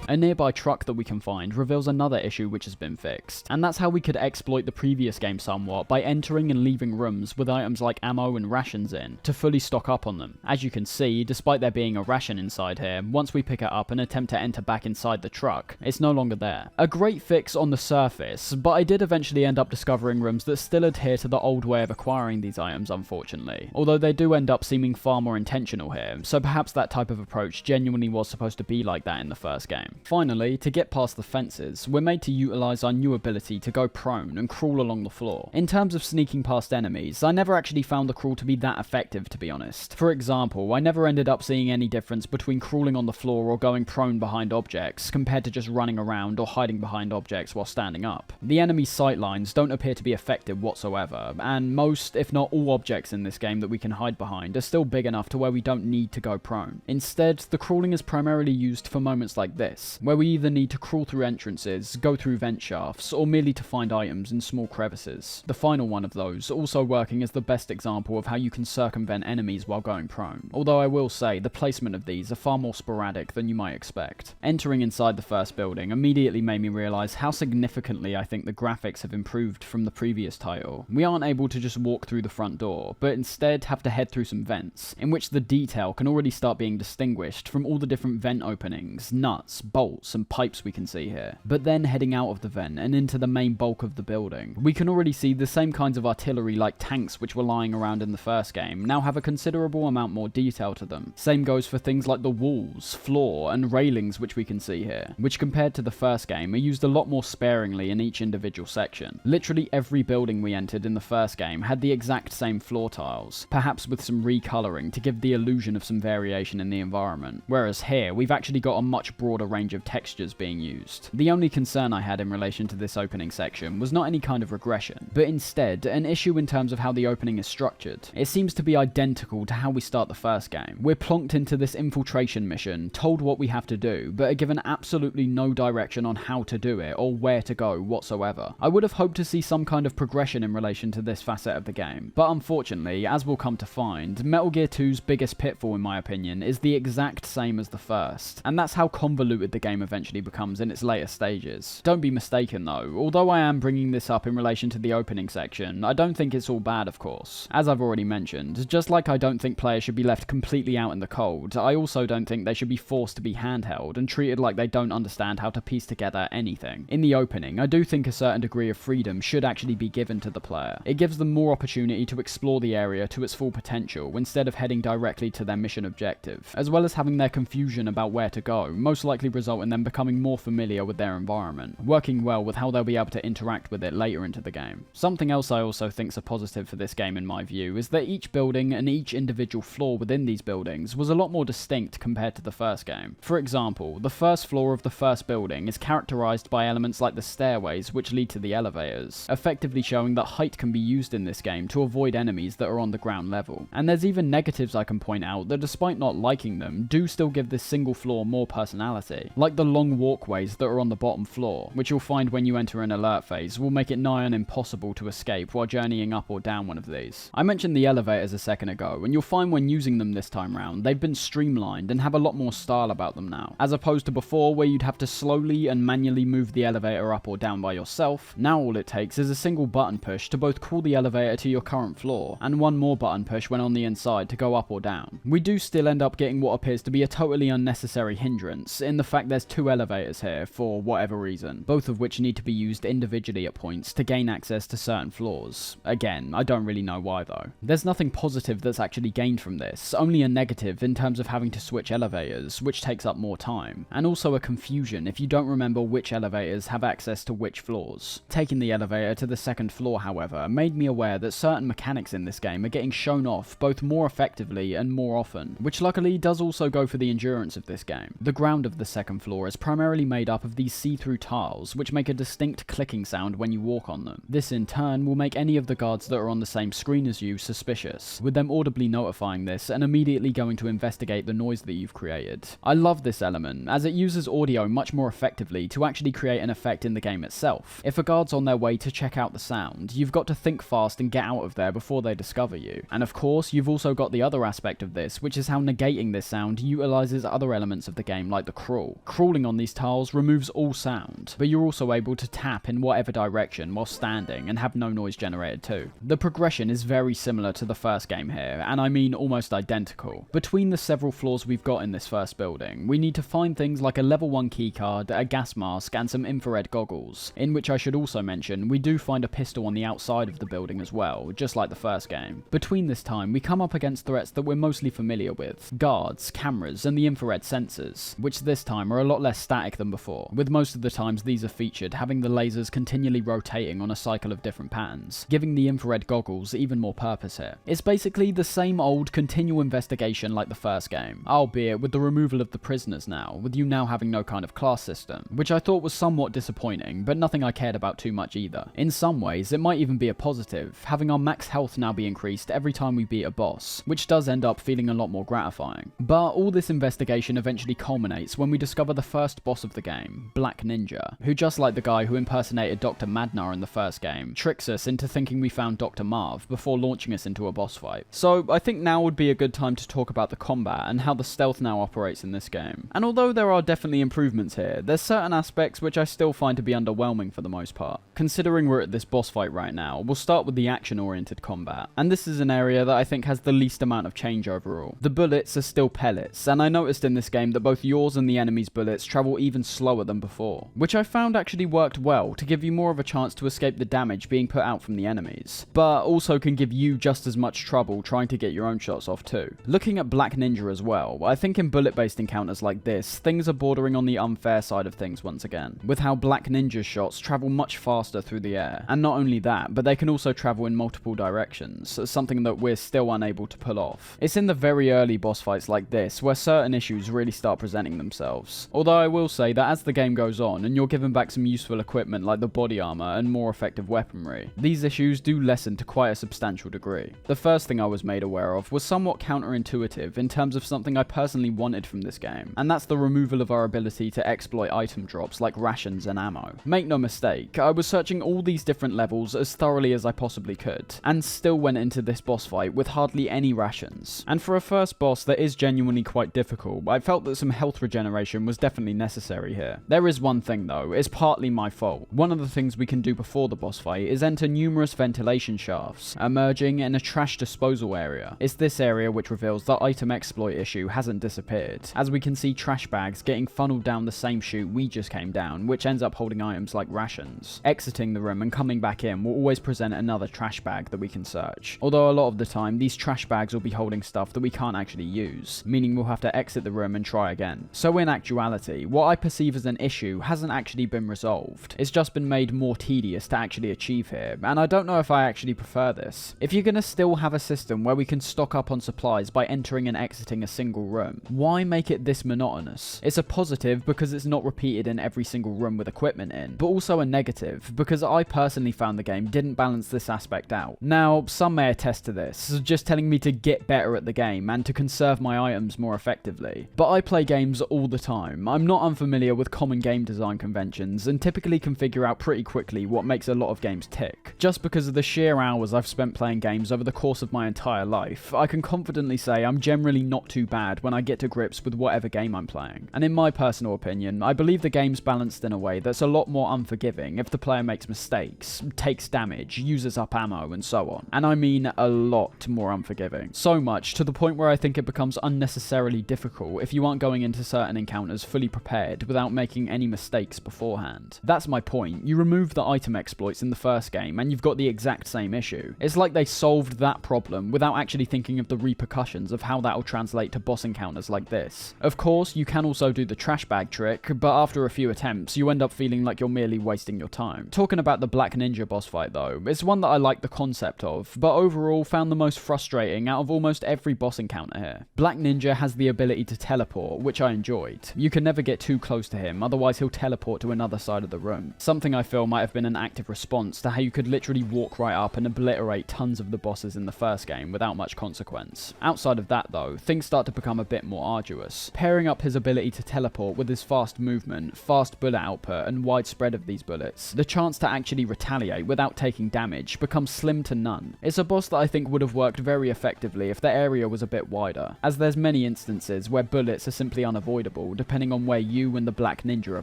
Speaker 1: A nearby truck that we can find reveals another issue which has been fixed, and that's how we could exploit the previous game somewhat by entering and leaving rooms with items like ammo and rations in, to fully stock up on them. As you can see, despite there being a ration inside here, once we pick it up and attempt to enter back inside the truck, it's no longer there. A great fix on the surface, but I did eventually end up discovering rooms that still adhere to the old way of acquiring these items, unfortunately, although they do end up seeming far more intentional here, so perhaps that type of approach genuinely was supposed to be like that in the first game. Finally, to get past the fences, we're made to utilise our new ability to go prone and crawl along the floor. In terms of sneaking past enemies, I never actually found the crawl to be that effective, to be honest. For example, I never ended up seeing any difference between crawling on the floor or going prone behind objects, compared to just running around or hiding behind objects while standing up. The enemy's sight lines don't appear to be effective whatsoever, and most, if not all objects in this game that we can hide behind are still big enough to where we don't need to go prone. Instead, the crawling is primarily used for moments like this, where we either need to crawl through entrances, go through vent shafts, or merely to find items in small crevices. The final one of those also working as the best example of how you can circumvent enemies while going prone, although I will say the placement of these are far more sporadic than you might expect. Entering inside the first building immediately made me realise how significantly I think the graphics have improved from the previous title. We aren't able to just walk through the front door, but instead have to head through some vents, in which the detail can already start being distinguished from all the different vent openings, nuts, bolts, and pipes we can see here. But then heading out of the vent and into the main bulk of the building, we can already see the same kinds of artillery like tanks which were lying around in the first game now have a considerable amount more detail to them. Same goes for things like the walls, floor, and railings which we can see here, which compared to the first game are used a lot more sparingly in each individual section. Literally every building we entered in the first game had the exact same floor tiles, perhaps with some recolouring to give the illusion of some variation in the environment, whereas here we've actually got a much broader range of textures being used. The only concern I had in relation to this opening section was not any kind of regression, but instead an issue in terms of how the opening is structured. It seems to be identical to how we start the first game. We're plonked into this infiltration mission, told what we have to do, but are given absolutely no direction on how to do it or where to go whatsoever. I would have hoped to see some kind of progression in relation to this facet of the game, but unfortunately, as we'll come to find, Metal Gear 2's biggest pitfall in my opinion is the exact same as the first, and that's how convoluted the game eventually becomes in its later stages. Don't be mistaken though, although I am bringing this up in relation to the opening section, I don't think it's all bad of course. As I've already mentioned, just like I don't think players should be left completely out in the cold, I also don't think they should be forced to be handheld and treated like they don't understand how to piece together anything. In the opening, I do think a certain degree of freedom should actually be given to the player. It gives them more opportunity to explore the area to its full potential instead of heading directly to their mission objective, as well as having their confusion about where to go most likely result in them becoming more familiar with their environment, working well with how they'll be able to interact with it later into the game. Something else I also think's a positive for this game in my view is that each building and each individual floor within these buildings was a lot more distinct compared to the first game. For example, the first floor of the first building is characterized by elements like the stairways which lead to the elevators, effectively showing that height can be used in this game to avoid enemies that are on the ground level. And there's even negatives I can point out that despite not liking them, do still give this single floor more personality, like the long walkways that are on the bottom floor, which you'll find when you enter an alert phase will make it nigh on impossible to escape while journeying up or down one of these. I mentioned the elevators a second ago, and you'll find when using them this time round, they've been streamlined and have a lot more style about them now. As opposed to before where you'd have to slowly and manually move the elevator up or down by yourself, now all it takes is a single button push to both call the elevator to your current floor, and one more button push when on the inside to go up or down. We do still end up getting what appears to be a totally unnecessary hindrance, in the fact fact there's 2 elevators here for whatever reason, both of which need to be used individually at points to gain access to certain floors. Again, I don't really know why though. There's nothing positive that's actually gained from this, only a negative in terms of having to switch elevators, which takes up more time, and also a confusion if you don't remember which elevators have access to which floors. Taking the elevator to the second floor, however, made me aware that certain mechanics in this game are getting shown off both more effectively and more often, which luckily does also go for the endurance of this game. The ground of the second floor is primarily made up of these see-through tiles, which make a distinct clicking sound when you walk on them. This in turn will make any of the guards that are on the same screen as you suspicious, with them audibly notifying this and immediately going to investigate the noise that you've created. I love this element, as it uses audio much more effectively to actually create an effect in the game itself. If a guard's on their way to check out the sound, you've got to think fast and get out of there before they discover you. And of course, you've also got the other aspect of this, which is how negating this sound utilizes other elements of the game like the crawl. Crawling on these tiles removes all sound, but you're also able to tap in whatever direction while standing and have no noise generated too. The progression is very similar to the first game here, and I mean almost identical. Between the several floors we've got in this first building, we need to find things like a level 1 keycard, a gas mask, and some infrared goggles, in which I should also mention we do find a pistol on the outside of the building as well, just like the first game. Between this time, we come up against threats that we're mostly familiar with: guards, cameras, and the infrared sensors, which this time are a lot less static than before, with most of the times these are featured having the lasers continually rotating on a cycle of different patterns, giving the infrared goggles even more purpose here. It's basically the same old continual investigation like the first game, albeit with the removal of the prisoners now, with you now having no kind of class system, which I thought was somewhat disappointing, but nothing I cared about too much either. In some ways, it might even be a positive, having our max health now be increased every time we beat a boss, which does end up feeling a lot more gratifying. But all this investigation eventually culminates when we discover the first boss of the game, Black Ninja, who, just like the guy who impersonated Dr. Madnar in the first game, tricks us into thinking we found Dr. Marv before launching us into a boss fight. So I think now would be a good time to talk about the combat and how the stealth now operates in this game. And although there are definitely improvements here, there's certain aspects which I still find to be underwhelming for the most part. Considering we're at this boss fight right now, we'll start with the action-oriented combat, and this is an area that I think has the least amount of change overall. The bullets are still pellets, and I noticed in this game that both yours and the enemy's bullets travel even slower than before, which I found actually worked well to give you more of a chance to escape the damage being put out from the enemies, but also can give you just as much trouble trying to get your own shots off too. Looking at Black Ninja as well, I think in bullet-based encounters like this, things are bordering on the unfair side of things once again, with how Black Ninja's shots travel much faster through the air, and not only that, but they can also travel in multiple directions, something that we're still unable to pull off. It's in the very early boss fights like this where certain issues really start presenting themselves, although I will say that as the game goes on and you're given back some useful equipment like the body armor and more effective weaponry, these issues do lessen to quite a substantial degree. The first thing I was made aware of was somewhat counterintuitive in terms of something I personally wanted from this game, and that's the removal of our ability to exploit item drops like rations and ammo. Make no mistake, I was searching all these different levels as thoroughly as I possibly could, and still went into this boss fight with hardly any rations. And for a first boss that is genuinely quite difficult, I felt that some health regeneration was definitely necessary here. There is one thing though, it's partly my fault. One of the things we can do before the boss fight is enter numerous ventilation shafts, emerging in a trash disposal area. It's this area which reveals that item exploit issue hasn't disappeared, as we can see trash bags getting funneled down the same chute we just came down, which ends up holding items like rations. Exiting the room and coming back in will always present another trash bag that we can search, although a lot of the time these trash bags will be holding stuff that we can't actually use, meaning we'll have to exit the room and try again. So in actuality, what I perceive as an issue hasn't actually been resolved, it's just been made more tedious to actually achieve here, and I don't know if I actually prefer this. If you're gonna still have a system where we can stock up on supplies by entering and exiting a single room, why make it this monotonous? It's a positive because it's not repeated in every single room with equipment in, but also a negative because I personally found the game didn't balance this aspect out. Now, some may attest to this, just telling me to get better at the game and to conserve my items more effectively, but I play games all the time. I'm not unfamiliar with common game design conventions and typically can figure out pretty quickly what makes a lot of games tick. Just because of the sheer hours I've spent playing games over the course of my entire life, I can confidently say I'm generally not too bad when I get to grips with whatever game I'm playing. And in my personal opinion, I believe the game's balanced in a way that's a lot more unforgiving if the player makes mistakes, takes damage, uses up ammo, and so on. And I mean a lot more unforgiving. So much to the point where I think it becomes unnecessarily difficult if you aren't going into certain encounters encounters fully prepared without making any mistakes beforehand. That's my point. You remove the item exploits in the first game and you've got the exact same issue. It's like they solved that problem without actually thinking of the repercussions of how that'll translate to boss encounters like this. Of course, you can also do the trash bag trick, but after a few attempts, you end up feeling like you're merely wasting your time. Talking about the Black Ninja boss fight though, it's one that I like the concept of, but overall found the most frustrating out of almost every boss encounter here. Black Ninja has the ability to teleport, which I enjoyed. You can never get too close to him, otherwise he'll teleport to another side of the room. Something I feel might have been an active response to how you could literally walk right up and obliterate tons of the bosses in the first game without much consequence. Outside of that though, things start to become a bit more arduous. Pairing up his ability to teleport with his fast movement, fast bullet output, and wide spread of these bullets, the chance to actually retaliate without taking damage becomes slim to none. It's a boss that I think would have worked very effectively if the area was a bit wider, as there's many instances where bullets are simply unavoidable depending on where you and the Black Ninja are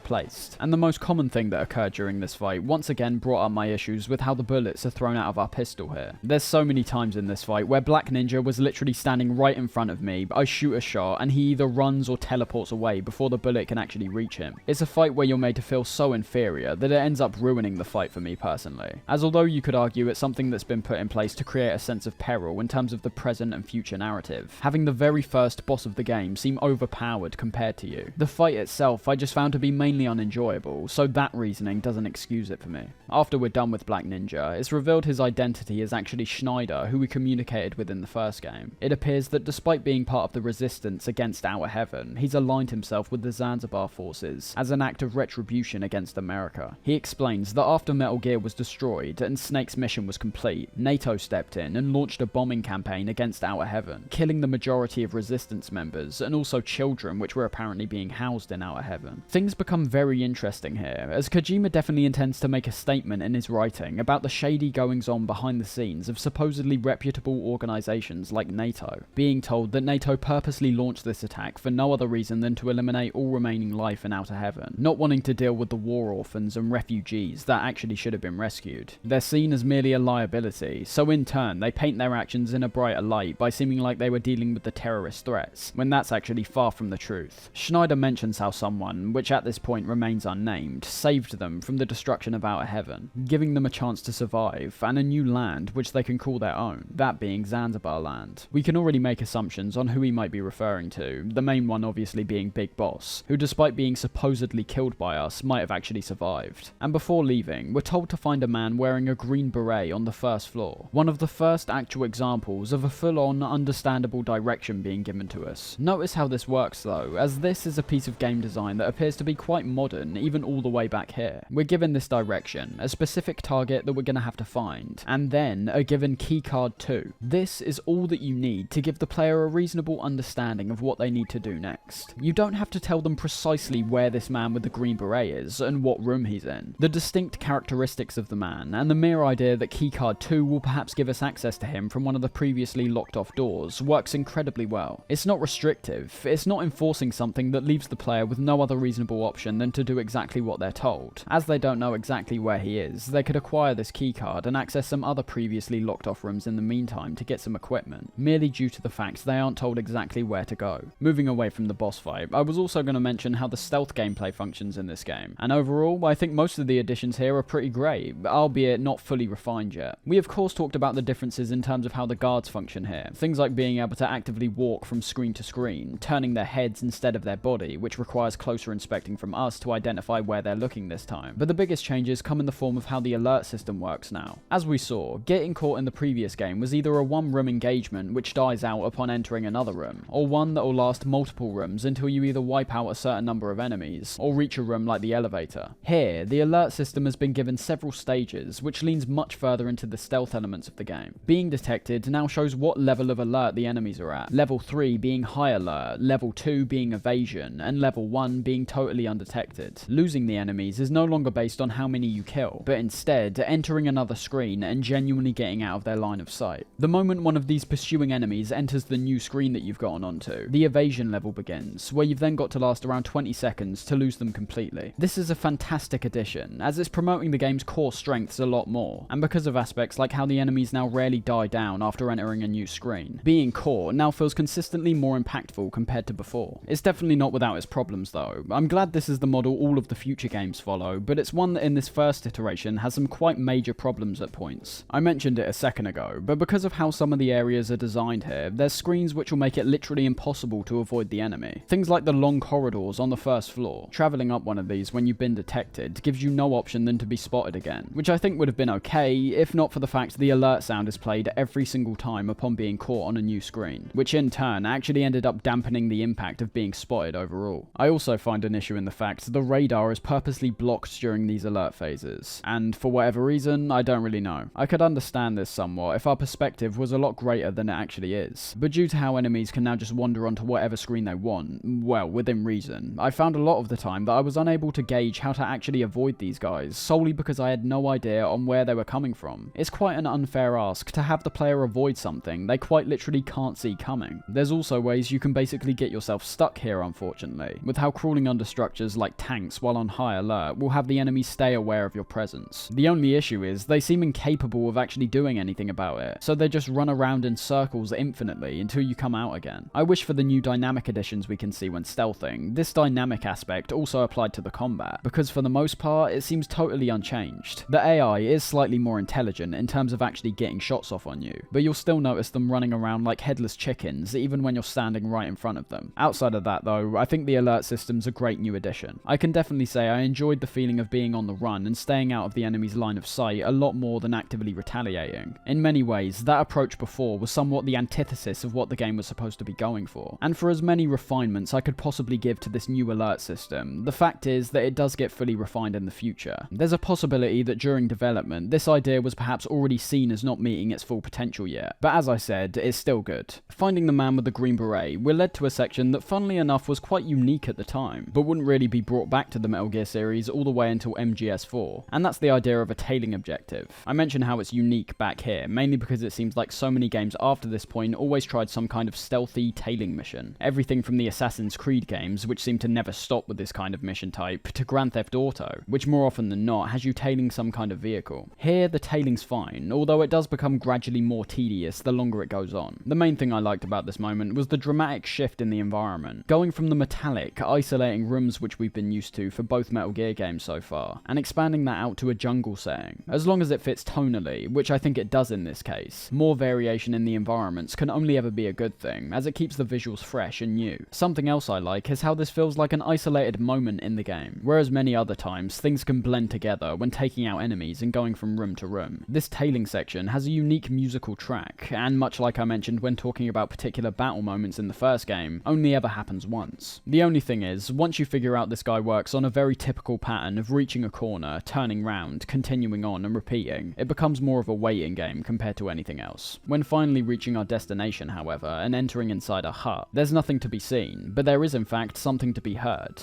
Speaker 1: placed. And the most common thing that occurred during this fight once again brought up my issues with how the bullets are thrown out of our pistol here. There's so many times in this fight where Black Ninja was literally standing right in front of me, I shoot a shot and he either runs or teleports away before the bullet can actually reach him. It's a fight where you're made to feel so inferior that it ends up ruining the fight for me personally, as although you could argue it's something that's been put in place to create a sense of peril in terms of the present and future narrative, having the very first boss of the game seem overpowered compared to you. The fight itself I just found to be mainly unenjoyable, so that reasoning doesn't excuse it for me. After we're done with Black Ninja, it's revealed his identity is actually Schneider, who we communicated with in the first game. It appears that despite being part of the resistance against Outer Heaven, he's aligned himself with the Zanzibar forces as an act of retribution against America. He explains that after Metal Gear was destroyed and Snake's mission was complete, NATO stepped in and launched a bombing campaign against Outer Heaven, killing the majority of resistance members and also children which were apparently being housed in Outer Heaven. Things become very interesting here, as Kojima definitely intends to make a statement in his writing about the shady goings-on behind the scenes of supposedly reputable organisations like NATO, being told that NATO purposely launched this attack for no other reason than to eliminate all remaining life in Outer Heaven, not wanting to deal with the war orphans and refugees that actually should have been rescued. They're seen as merely a liability, so in turn they paint their actions in a brighter light by seeming like they were dealing with the terrorist threats, when that's actually far from the truth. Schneider mentions how someone, which at this point remains unnamed, saved them from the destruction of Outer Heaven, giving them a chance to survive and a new land which they can call their own, that being Zanzibar land. We can already make assumptions on who he might be referring to, the main one obviously being Big Boss, who despite being supposedly killed by us might have actually survived. And before leaving, we're told to find a man wearing a green beret on the first floor, one of the first actual examples of a full-on understandable direction being given to us. Notice how this works though, as this is a piece of game design that appears to be quite modern even all the way back here. We're given this direction, a specific target that we're going to have to find, and then a given keycard too. This is all that you need to give the player a reasonable understanding of what they need to do next. You don't have to tell them precisely where this man with the green beret is and what room he's in. The distinct characteristics of the man and the mere idea that keycard 2 will perhaps give us access to him from one of the previously locked off doors works incredibly well. It's not restrictive, it's not enforcing something that leaves the player with no other reasonable option than to do exactly what they're told. As they don't know exactly where he is, they could acquire this keycard and access some other previously locked off rooms in the meantime to get some equipment, merely due to the fact they aren't told exactly where to go. Moving away from the boss fight, I was also going to mention how the stealth gameplay functions in this game, and overall I think most of the additions here are pretty great, albeit not fully refined yet. We of course talked about the differences in terms of how the guards function here, things like being able to actively walk from screen to screen, turning their heads instead of their body, which requires closer inspecting from us to identify where they're looking this time. But the biggest changes come in the form of how the alert system works now. As we saw, getting caught in the previous game was either a one-room engagement which dies out upon entering another room, or one that will last multiple rooms until you either wipe out a certain number of enemies, or reach a room like the elevator. Here, the alert system has been given several stages, which leans much further into the stealth elements of the game. Being detected now shows what level of alert the enemies are at, level 3 being high alert, level 2 being evasion, and level 1 being totally undetected. Losing the enemies is no longer based on how many you kill, but instead entering another screen and genuinely getting out of their line of sight. The moment one of these pursuing enemies enters the new screen that you've gotten onto, the evasion level begins, where you've then got to last around 20 seconds to lose them completely. This is a fantastic addition, as it's promoting the game's core strengths a lot more, and because of aspects like how the enemies now rarely die down after entering a new screen, being caught now feels consistently more impactful compared to before. It's definitely not without its problems though. I'm glad this is the model all of the future games follow, but it's one that in this first iteration has some quite major problems at points. I mentioned it a second ago, but because of how some of the areas are designed here, there's screens which will make it literally impossible to avoid the enemy. Things like the long corridors on the first floor. Travelling up one of these when you've been detected gives you no option than to be spotted again, which I think would have been okay if not for the fact the alert sound is played every single time upon being caught on a new screen, which in turn actually ended up dampening the impact of being spotted overall. I also find an issue in the fact the radar is purposely blocked during these alert phases, and for whatever reason, I don't really know. I could understand this somewhat if our perspective was a lot greater than it actually is, but due to how enemies can now just wander onto whatever screen they want, well, within reason, I found a lot of the time that I was unable to gauge how to actually avoid these guys, solely because I had no idea on where they were coming from. It's quite an unfair ask to have the player avoid something they quite literally can't see coming. There's also ways you can basically get yourself stuck here, unfortunately, with how crawling under structures like tanks while on high alert will have the enemies stay aware of your presence. The only issue is they seem incapable of actually doing anything about it, so they just run around in circles infinitely until you come out again. I wish for the new dynamic additions we can see when stealthing, this dynamic aspect also applied to the combat, because for the most part it seems totally unchanged. The AI is slightly more intelligent in terms of actually getting shots off on you, but you'll still notice them running around like headless chickens even when you're standing right in front of them. Outside of that though, I think the alert system's a great new addition. I can definitely say I enjoyed the feeling of being on the run and staying out of the enemy's line of sight a lot more than actively retaliating. In many ways, that approach before was somewhat the antithesis of what the game was supposed to be going for, and for as many refinements I could possibly give to this new alert system, the fact is that it does get fully refined in the future. There's a possibility that during development, this idea was perhaps already seen as not meeting its full potential yet, but as I said, it's still good. Finding the man with the green beret, we're led to a section that funnily enough was quite unique at the time, but wouldn't really be brought back to the Metal Gear series all the way until MGS4, and that's the idea of a tailing objective. I mentioned how it's unique back here, mainly because it seems like so many games after this point always tried some kind of stealthy tailing mission. Everything from the Assassin's Creed games, which seem to never stop with this kind of mission type, to Grand Theft Auto, which more often than not has you tailing some kind of vehicle. Here, the tailing's fine, although it does become gradually more tedious the longer it goes on. The main thing I liked about this moment was the dramatic shift in the environment, going from the metallic, isolating rooms which we've been used to for both Metal Gear games so far, and expanding that out to a jungle setting. As long as it fits tonally, which I think it does in this case, more variation in the environments can only ever be a good thing, as it keeps the visuals fresh and new. Something else I like is how this feels like an isolated moment in the game, whereas many other times things can blend together when taking out enemies and going from room to room. This tailing section has a unique musical track, and much like I mentioned when talking about particular battle moments in the first game, only ever happens once. The only thing is, once you figure out this guy works on a very typical pattern of reaching a corner, turning round, continuing on and repeating, it becomes more of a waiting game compared to anything else. When finally reaching our destination, however, and entering inside a hut, there's nothing to be seen, but there is in fact something to be heard.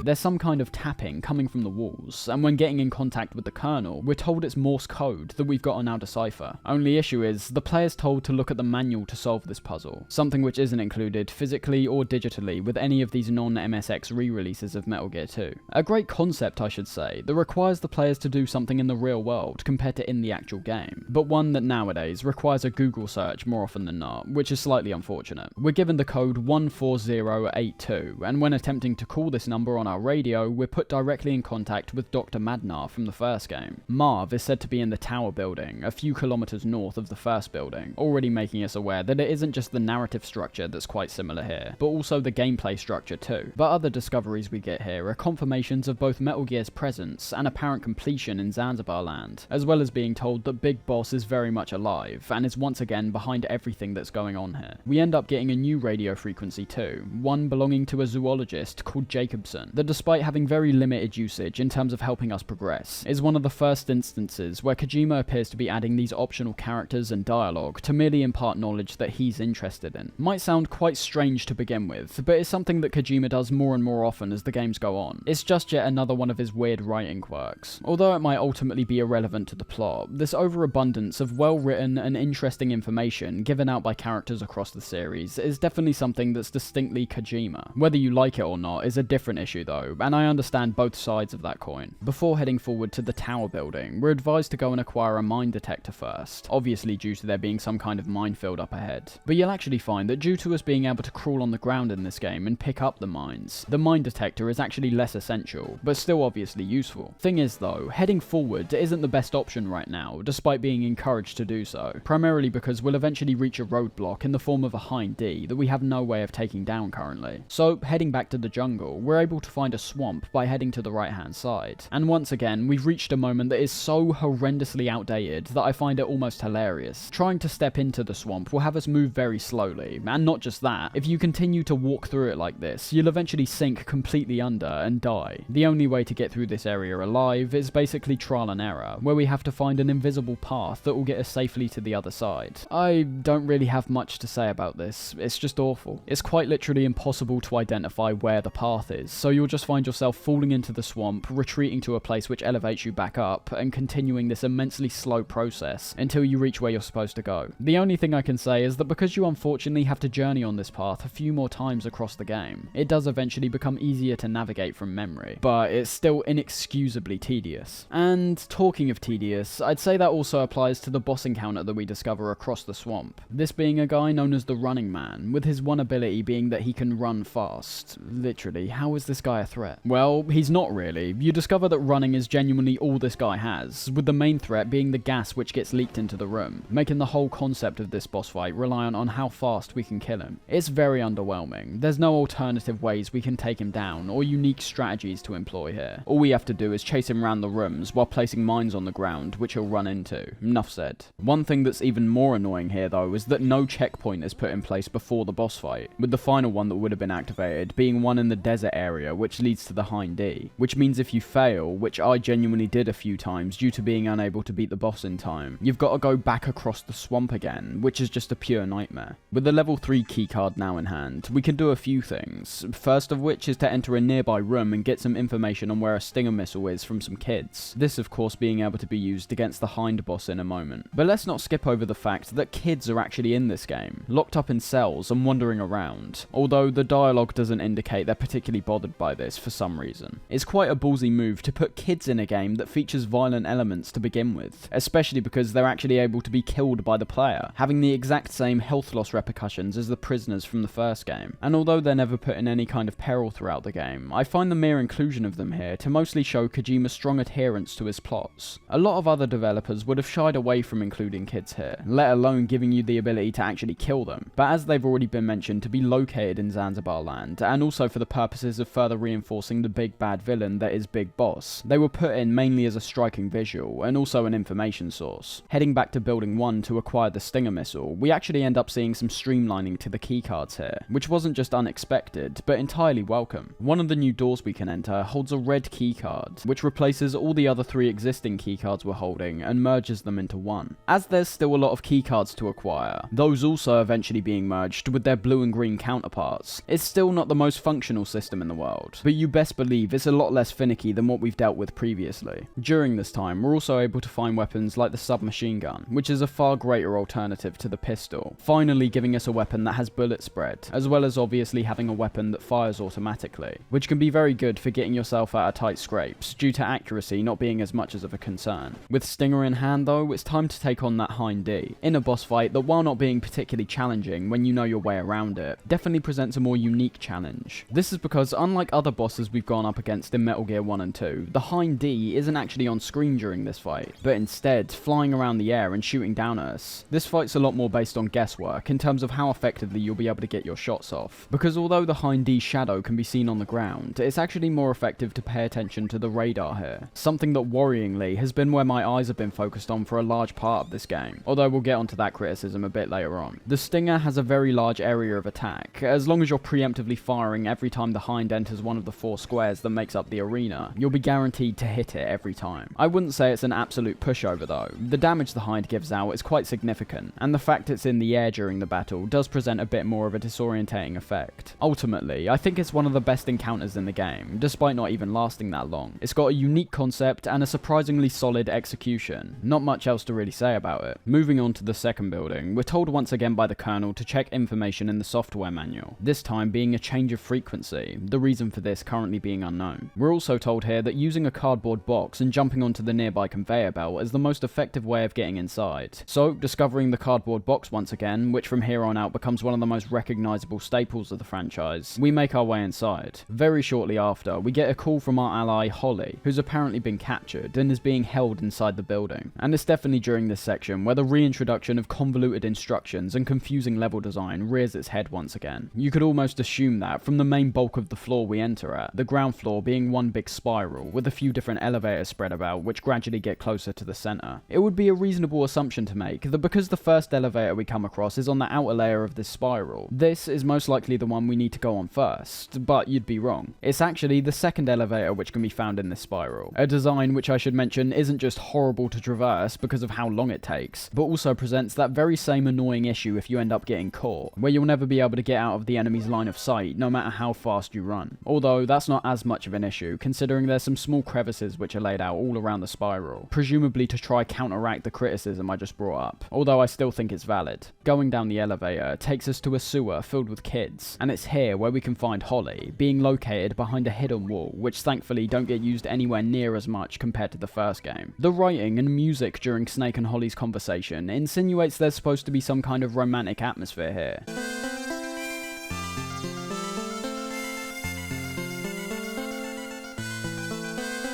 Speaker 1: There's some kind of tapping coming from the walls, and when getting in contact with the kernel, we're told it's Morse code that we've got to now decipher. Only issue is, the player's told to look at the manual to solve this puzzle, something which isn't included physically or digitally with any of these non-MSX re-releases of Metal Gear 2. A great concept, I should say, that requires the players to do something in the real world compared to in the actual game, but one that nowadays requires a Google search more often than not, which is slightly unfortunate. We're given the code 14082, and when attempting to call this number on our radio, we're put directly in contact with Dr. Madnar from the first game. Marv is said to be in the tower building, a few kilometers north of the first building, already making us aware that it isn't just the narrative structure that's quite similar here, but also the gameplay structure too. But other discoveries we get here are confirmations of both Metal Gear's presence and apparent completion in Zanzibar land, as well as being told that Big Boss is very much alive, and is once again behind everything that's going on here. We end up getting a new radio frequency too, one belonging to a zoologist called Jacobson, that despite having very limited usage in terms of helping us progress, is one of the first instances where Kojima appears to be adding these optional characters and dialogue to merely impart knowledge that he's interested in. Might sound quite strange to begin with, but it's something that Kojima does more and more often as the games go on. It's just yet another one of his weird writing quirks. Although it might ultimately be irrelevant to the plot, this overabundance of well-written and interesting information given out by characters across the series is definitely something that's distinctly Kojima. Whether you like it or not is a different issue though, and I understand both sides of that coin. Before heading forward to the tower building, we're advised to go and acquire a mine detector first, obviously due to there being some kind of minefield up ahead. But you'll actually find that due to us being able to crawl on the ground in this game and pick up the mines, the mine detector is actually less essential, but still obviously useful. Thing is though, heading forward isn't the best option right now, despite being encouraged to do so, primarily because we'll eventually reach a roadblock in the form of a hind D that we have no way of taking down currently. So heading back to the jungle, we're able to find a swamp by heading to the right hand side. And once again, we've reached a moment that is so horrendously outdated that I find it almost hilarious. Trying to step into the swamp will have us move very slowly, and not just that, if you continue to walk through it like this, you'll eventually sink completely under and die. The only way to get through this area alive is basically trial and error, where we have to find an invisible path that will get us safely to the other side. I don't really have much to say about this, it's just awful. It's quite literally impossible to identify where the path is, so you'll just find yourself falling into the swamp, retreating to a place which elevates you back up, and continuing this immensely slow process until you reach where you're supposed to go. The only thing I can say is that because you unfortunately have to journey on this path a few more times across the game, it does eventually become easier to navigate from memory, but it's still inexcusably tedious. And talking of tedious, I'd say that also applies to the boss encounter that we discover across the swamp. This being a guy known as the Running Man, with his one ability being that he can run fast. Literally, how is this guy a threat? Well, he's not really. You discover that running is genuinely all this guy has, with the main threat being the gas which gets leaked into the room, making the whole concept of this boss fight reliant on how fast we can kill him. It's very underwhelming. There's no alternative ways we can take him down, or unique strategies to employ here. All we have to do is chase him around the rooms while placing mines on the ground, which he'll run into. Enough said. One thing that's even more annoying here though is that no checkpoint is put in place before the boss fight, with the final one that would have been activated being one in the desert area which leads to the Hind D, which means if you fail, which I genuinely did a few times due to being unable to beat the boss in time, you've got to go back across the swamp again, which is just a pure nightmare. With the level 3 keycard now in hand, we can do a few things, first of which is to enter a nearby room and get some information on where a stinger missile is from some kids, this of course being able to be used against the Hind boss in a moment. But let's not skip over the fact that kids are actually in this game, locked up in cells and wandering around, although the dialogue doesn't indicate they're particularly bothered by this for some reason. It's quite a ballsy move to put kids in a game that features violent elements to begin with, especially because they're actually able to be killed by the player, having the exact same health loss repercussions as the prisoners from the first game. And although they're never put in any kind of peril throughout the game, I find the mere inclusion of them here to mostly show Kojima's strong adherence to his plots. A lot of other developers would have shied away from including kids here, let alone giving you the ability to actually kill them, but as they've already been mentioned to be located in Zanzibar land, and also for the purposes of further reinforcing the big bad villain that is Big Boss, they were put in mainly as a striking visual, and also an information source. Heading back to Building 1 to acquire the Stinger missile, we actually end up seeing some streamlining to the keycards here, which wasn't just unexpected, but entirely welcome. One of the new doors we can enter holds a red keycard, which replaces all the other 3 existing keycards we're holding and merges them into one. As there's still a lot of keycards to acquire, those also eventually being merged with their blue and green counterparts, it's still not the most functional system in the world, but you best believe it's a lot less finicky than what we've dealt with previously. During this time, we're also able to find weapons like the submachine gun, which is a far greater alternative to the pistol, finally giving us a weapon that has bullet spread, as well as obviously having a weapon that fires automatically, which can be very good for getting yourself out of tight scrapes, due to accuracy not being as much of a concern. With Stinger in hand though, it's time to take on that Hind D, in a boss fight that while not being particularly challenging when you know your way around it, definitely presents a more unique challenge. This is because unlike other bosses we've gone up against in Metal Gear 1 and 2, the Hind D isn't actually on screen during this fight, but instead flying around the air and shooting down at us. This fight's a lot more based on guesswork in terms of how effectively you'll be able to get your shots off, because although the Hind D's shadow can be seen on the ground, it's actually more effective to pay attention to the radar here, something that worryingly has been where my eyes have been focused on for a large part of this game, although we'll get onto that criticism a bit later on. The Stinger has a very large area of attack. As long as you're preemptively firing every time the Hind enters one of the 4 squares that makes up the arena, you'll be guaranteed to hit it every time. I wouldn't say it's an absolute pushover though. The damage the Hind gives out is quite significant, and the fact it's in the air during the battle does present a bit more of a disorientating effect. Ultimately, I think it's one of the best encounters in the game, despite not even lasting that long. It's got a unique concept and a surprisingly solid execution. Not much else to really say about it. Moving on to the second building, we're told once again by the Colonel to check information in the software manual, this time being a change of frequency, the reason for to this currently being unknown. We're also told here that using a cardboard box and jumping onto the nearby conveyor belt is the most effective way of getting inside. So, discovering the cardboard box once again, which from here on out becomes one of the most recognizable staples of the franchise, we make our way inside. Very shortly after, we get a call from our ally Holly, who's apparently been captured and is being held inside the building. And it's definitely during this section where the reintroduction of convoluted instructions and confusing level design rears its head once again. You could almost assume that from the main bulk of the floor we enter at, the ground floor being one big spiral with a few different elevators spread about which gradually get closer to the center. It would be a reasonable assumption to make that because the first elevator we come across is on the outer layer of this spiral, this is most likely the one we need to go on first, but you'd be wrong. It's actually the second elevator which can be found in this spiral, a design which I should mention isn't just horrible to traverse because of how long it takes, but also presents that very same annoying issue if you end up getting caught, where you'll never be able to get out of the enemy's line of sight no matter how fast you run. Although that's not as much of an issue, considering there's some small crevices which are laid out all around the spiral, presumably to try counteract the criticism I just brought up, although I still think it's valid. Going down the elevator takes us to a sewer filled with kids, and it's here where we can find Holly, being located behind a hidden wall, which thankfully don't get used anywhere near as much compared to the first game. The writing and music during Snake and Holly's conversation insinuates there's supposed to be some kind of romantic atmosphere here.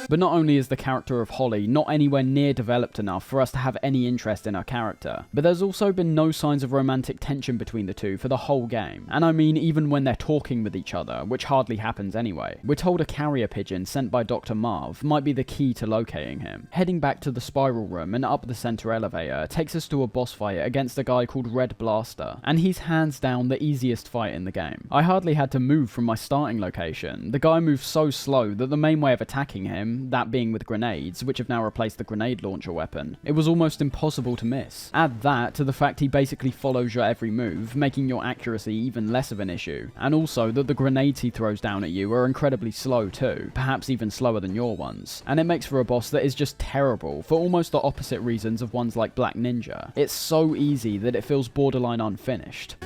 Speaker 1: But not only is the character of Holly not anywhere near developed enough for us to have any interest in her character, but there's also been no signs of romantic tension between the two for the whole game. And I mean even when they're talking with each other, which hardly happens anyway. We're told a carrier pigeon sent by Dr. Marv might be the key to locating him. Heading back to the spiral room and up the center elevator takes us to a boss fight against a guy called Red Blaster, and he's hands down the easiest fight in the game. I hardly had to move from my starting location. The guy moves so slow that the main way of attacking him, that being with grenades, which have now replaced the grenade launcher weapon, it was almost impossible to miss. Add that to the fact he basically follows your every move, making your accuracy even less of an issue, and also that the grenades he throws down at you are incredibly slow too, perhaps even slower than your ones, and it makes for a boss that is just terrible for almost the opposite reasons of ones like Black Ninja. It's so easy that it feels borderline unfinished.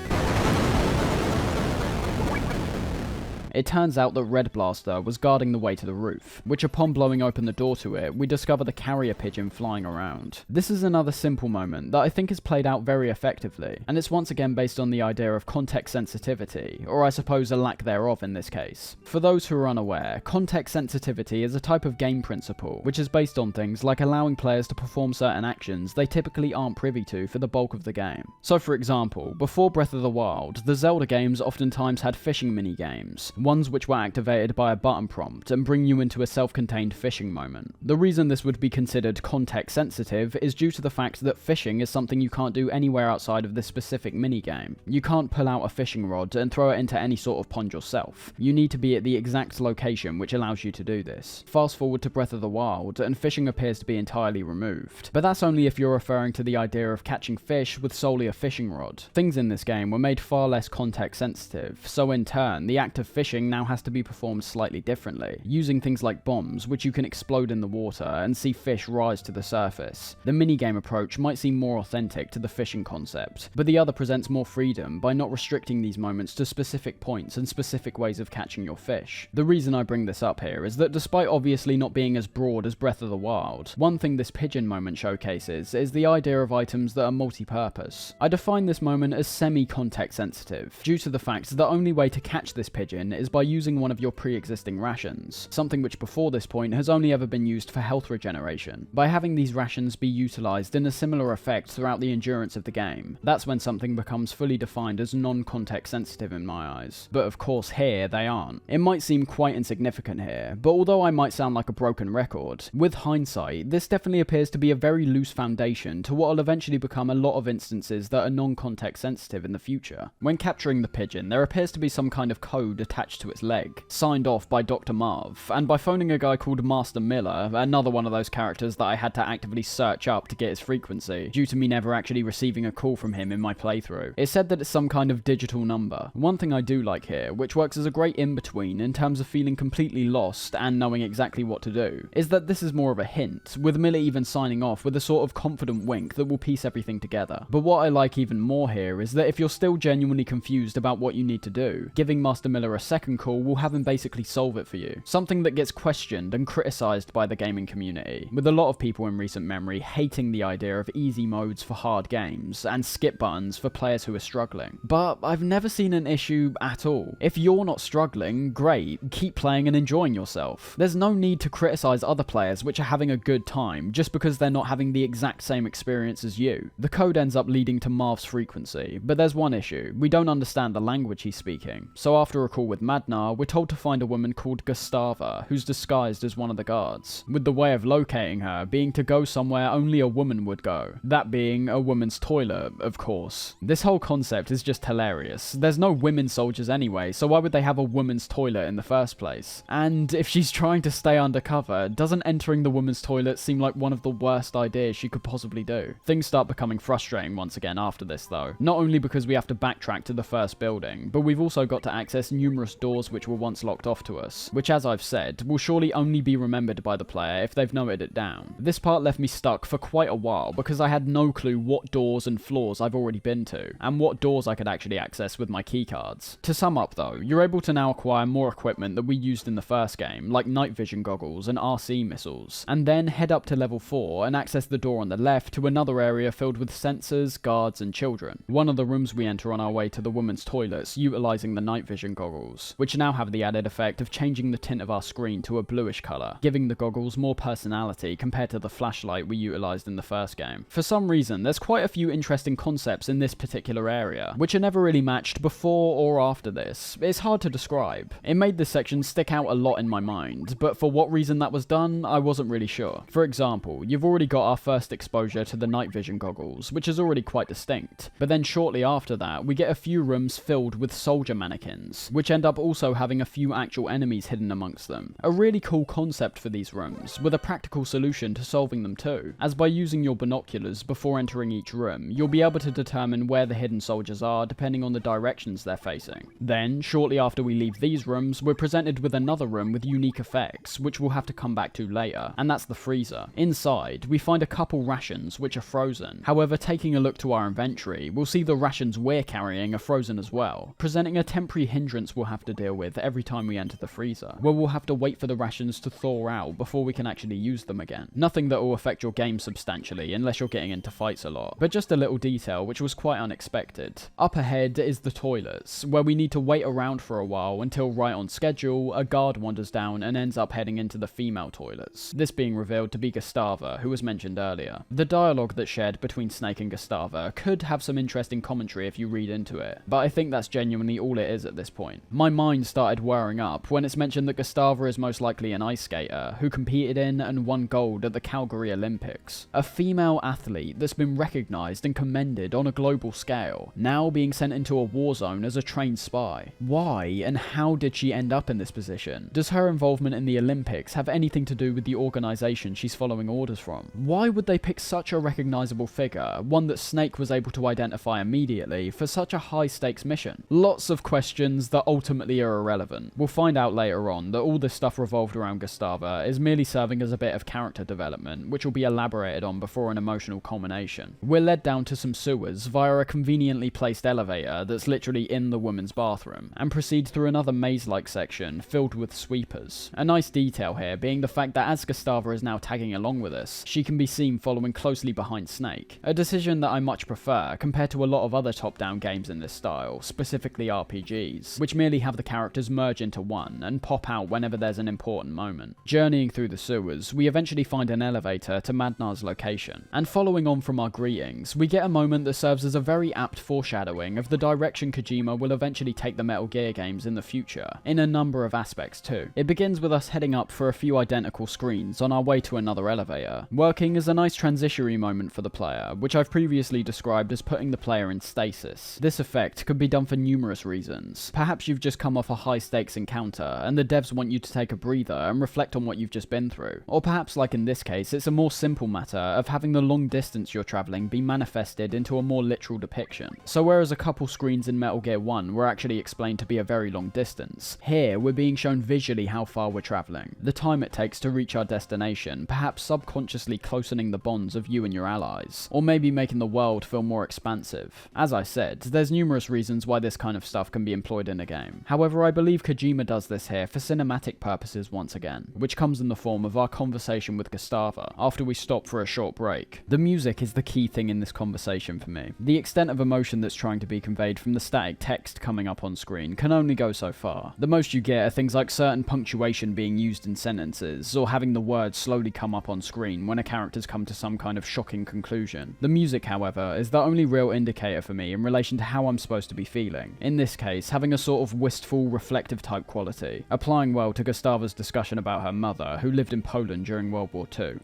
Speaker 1: It turns out that Red Blaster was guarding the way to the roof, which upon blowing open the door to it, we discover the carrier pigeon flying around. This is another simple moment that I think is played out very effectively, and it's once again based on the idea of context sensitivity, or I suppose a lack thereof in this case. For those who are unaware, context sensitivity is a type of game principle, which is based on things like allowing players to perform certain actions they typically aren't privy to for the bulk of the game. So for example, before Breath of the Wild, the Zelda games oftentimes had fishing mini-games, ones which were activated by a button prompt and bring you into a self-contained fishing moment. The reason this would be considered context sensitive is due to the fact that fishing is something you can't do anywhere outside of this specific minigame. You can't pull out a fishing rod and throw it into any sort of pond yourself. You need to be at the exact location which allows you to do this. Fast forward to Breath of the Wild, and fishing appears to be entirely removed. But that's only if you're referring to the idea of catching fish with solely a fishing rod. Things in this game were made far less context sensitive, so in turn, the act of fishing now has to be performed slightly differently, using things like bombs, which you can explode in the water and see fish rise to the surface. The minigame approach might seem more authentic to the fishing concept, but the other presents more freedom by not restricting these moments to specific points and specific ways of catching your fish. The reason I bring this up here is that despite obviously not being as broad as Breath of the Wild, one thing this pigeon moment showcases is the idea of items that are multi-purpose. I define this moment as semi-context sensitive, due to the fact that the only way to catch this pigeon is by using one of your pre-existing rations, something which before this point has only ever been used for health regeneration. By having these rations be utilised in a similar effect throughout the endurance of the game, that's when something becomes fully defined as non-context sensitive in my eyes. But of course here, they aren't. It might seem quite insignificant here, but although I might sound like a broken record, with hindsight, this definitely appears to be a very loose foundation to what will eventually become a lot of instances that are non-context sensitive in the future. When capturing the pigeon, there appears to be some kind of code attached to its leg, signed off by Dr. Marv, and by phoning a guy called Master Miller, another one of those characters that I had to actively search up to get his frequency, due to me never actually receiving a call from him in my playthrough. It said that it's some kind of digital number. One thing I do like here, which works as a great in-between in terms of feeling completely lost and knowing exactly what to do, is that this is more of a hint, with Miller even signing off with a sort of confident wink that will piece everything together. But what I like even more here is that if you're still genuinely confused about what you need to do, giving Master Miller a second second call will have him basically solve it for you. Something that gets questioned and criticized by the gaming community, with a lot of people in recent memory hating the idea of easy modes for hard games and skip buttons for players who are struggling. But I've never seen an issue at all. If you're not struggling, great, keep playing and enjoying yourself. There's no need to criticize other players which are having a good time just because they're not having the exact same experience as you. The code ends up leading to Marv's frequency, but there's one issue. We don't understand the language he's speaking. So after a call with Madnar, we're told to find a woman called Gustava, who's disguised as one of the guards, with the way of locating her being to go somewhere only a woman would go. That being a woman's toilet, of course. This whole concept is just hilarious. There's no women soldiers anyway, so why would they have a woman's toilet in the first place? And if she's trying to stay undercover, doesn't entering the woman's toilet seem like one of the worst ideas she could possibly do? Things start becoming frustrating once again after this though, not only because we have to backtrack to the first building, but we've also got to access numerous doors which were once locked off to us, which as I've said, will surely only be remembered by the player if they've noted it down. This part left me stuck for quite a while because I had no clue what doors and floors I've already been to, and what doors I could actually access with my keycards. To sum up though, you're able to now acquire more equipment that we used in the first game, like night vision goggles and RC missiles, and then head up to level 4 and access the door on the left to another area filled with sensors, guards and children. One of the rooms we enter on our way to the women's toilets, utilizing the night vision goggles, which now have the added effect of changing the tint of our screen to a bluish colour, giving the goggles more personality compared to the flashlight we utilized in the first game. For some reason, there's quite a few interesting concepts in this particular area, which are never really matched before or after this. It's hard to describe. It made this section stick out a lot in my mind, but for what reason that was done, I wasn't really sure. For example, you've already got our first exposure to the night vision goggles, which is already quite distinct, but then shortly after that, we get a few rooms filled with soldier mannequins, which end up also having a few actual enemies hidden amongst them. A really cool concept for these rooms, with a practical solution to solving them too, as by using your binoculars before entering each room, you'll be able to determine where the hidden soldiers are depending on the directions they're facing. Then, shortly after we leave these rooms, we're presented with another room with unique effects, which we'll have to come back to later, and that's the freezer. Inside, we find a couple rations which are frozen. However, taking a look to our inventory, we'll see the rations we're carrying are frozen as well, presenting a temporary hindrance we'll have to deal with every time we enter the freezer, where we'll have to wait for the rations to thaw out before we can actually use them again. Nothing that will affect your game substantially unless you're getting into fights a lot, but just a little detail which was quite unexpected. Up ahead is the toilets, where we need to wait around for a while until right on schedule, a guard wanders down and ends up heading into the female toilets, this being revealed to be Gustava, who was mentioned earlier. The dialogue that's shared between Snake and Gustava could have some interesting commentary if you read into it, but I think that's genuinely all it is at this point. My mind started whirring up when it's mentioned that Gustava is most likely an ice skater who competed in and won gold at the Calgary Olympics. A female athlete that's been recognised and commended on a global scale, now being sent into a war zone as a trained spy. Why and how did she end up in this position? Does her involvement in the Olympics have anything to do with the organisation she's following orders from? Why would they pick such a recognisable figure, one that Snake was able to identify immediately, for such a high stakes mission? Lots of questions that ultimately are irrelevant. We'll find out later on that all this stuff revolved around Gustava is merely serving as a bit of character development, which will be elaborated on before an emotional culmination. We're led down to some sewers via a conveniently placed elevator that's literally in the woman's bathroom, and proceed through another maze-like section filled with sweepers. A nice detail here being the fact that as Gustava is now tagging along with us, she can be seen following closely behind Snake, a decision that I much prefer compared to a lot of other top-down games in this style, specifically RPGs, which merely have the characters merge into one and pop out whenever there's an important moment. Journeying through the sewers, we eventually find an elevator to Madnar's location, and following on from our greetings, we get a moment that serves as a very apt foreshadowing of the direction Kojima will eventually take the Metal Gear games in the future, in a number of aspects too. It begins with us heading up for a few identical screens on our way to another elevator, working as a nice transitionary moment for the player, which I've previously described as putting the player in stasis. This effect could be done for numerous reasons. Perhaps you've just come off a high stakes encounter, and the devs want you to take a breather and reflect on what you've just been through. Or perhaps, like in this case, it's a more simple matter of having the long distance you're travelling be manifested into a more literal depiction. So whereas a couple screens in Metal Gear 1 were actually explained to be a very long distance, here we're being shown visually how far we're travelling, the time it takes to reach our destination, perhaps subconsciously closening the bonds of you and your allies, or maybe making the world feel more expansive. As I said, there's numerous reasons why this kind of stuff can be employed in a game. However, I believe Kojima does this here for cinematic purposes once again, which comes in the form of our conversation with Gustava after we stop for a short break. The music is the key thing in this conversation for me. The extent of emotion that's trying to be conveyed from the static text coming up on screen can only go so far. The most you get are things like certain punctuation being used in sentences, or having the words slowly come up on screen when a character's come to some kind of shocking conclusion. The music, however, is the only real indicator for me in relation to how I'm supposed to be feeling. In this case, having a sort of wistful, reflective type quality, applying well to Gustava's discussion about her mother, who lived in Poland during World War II.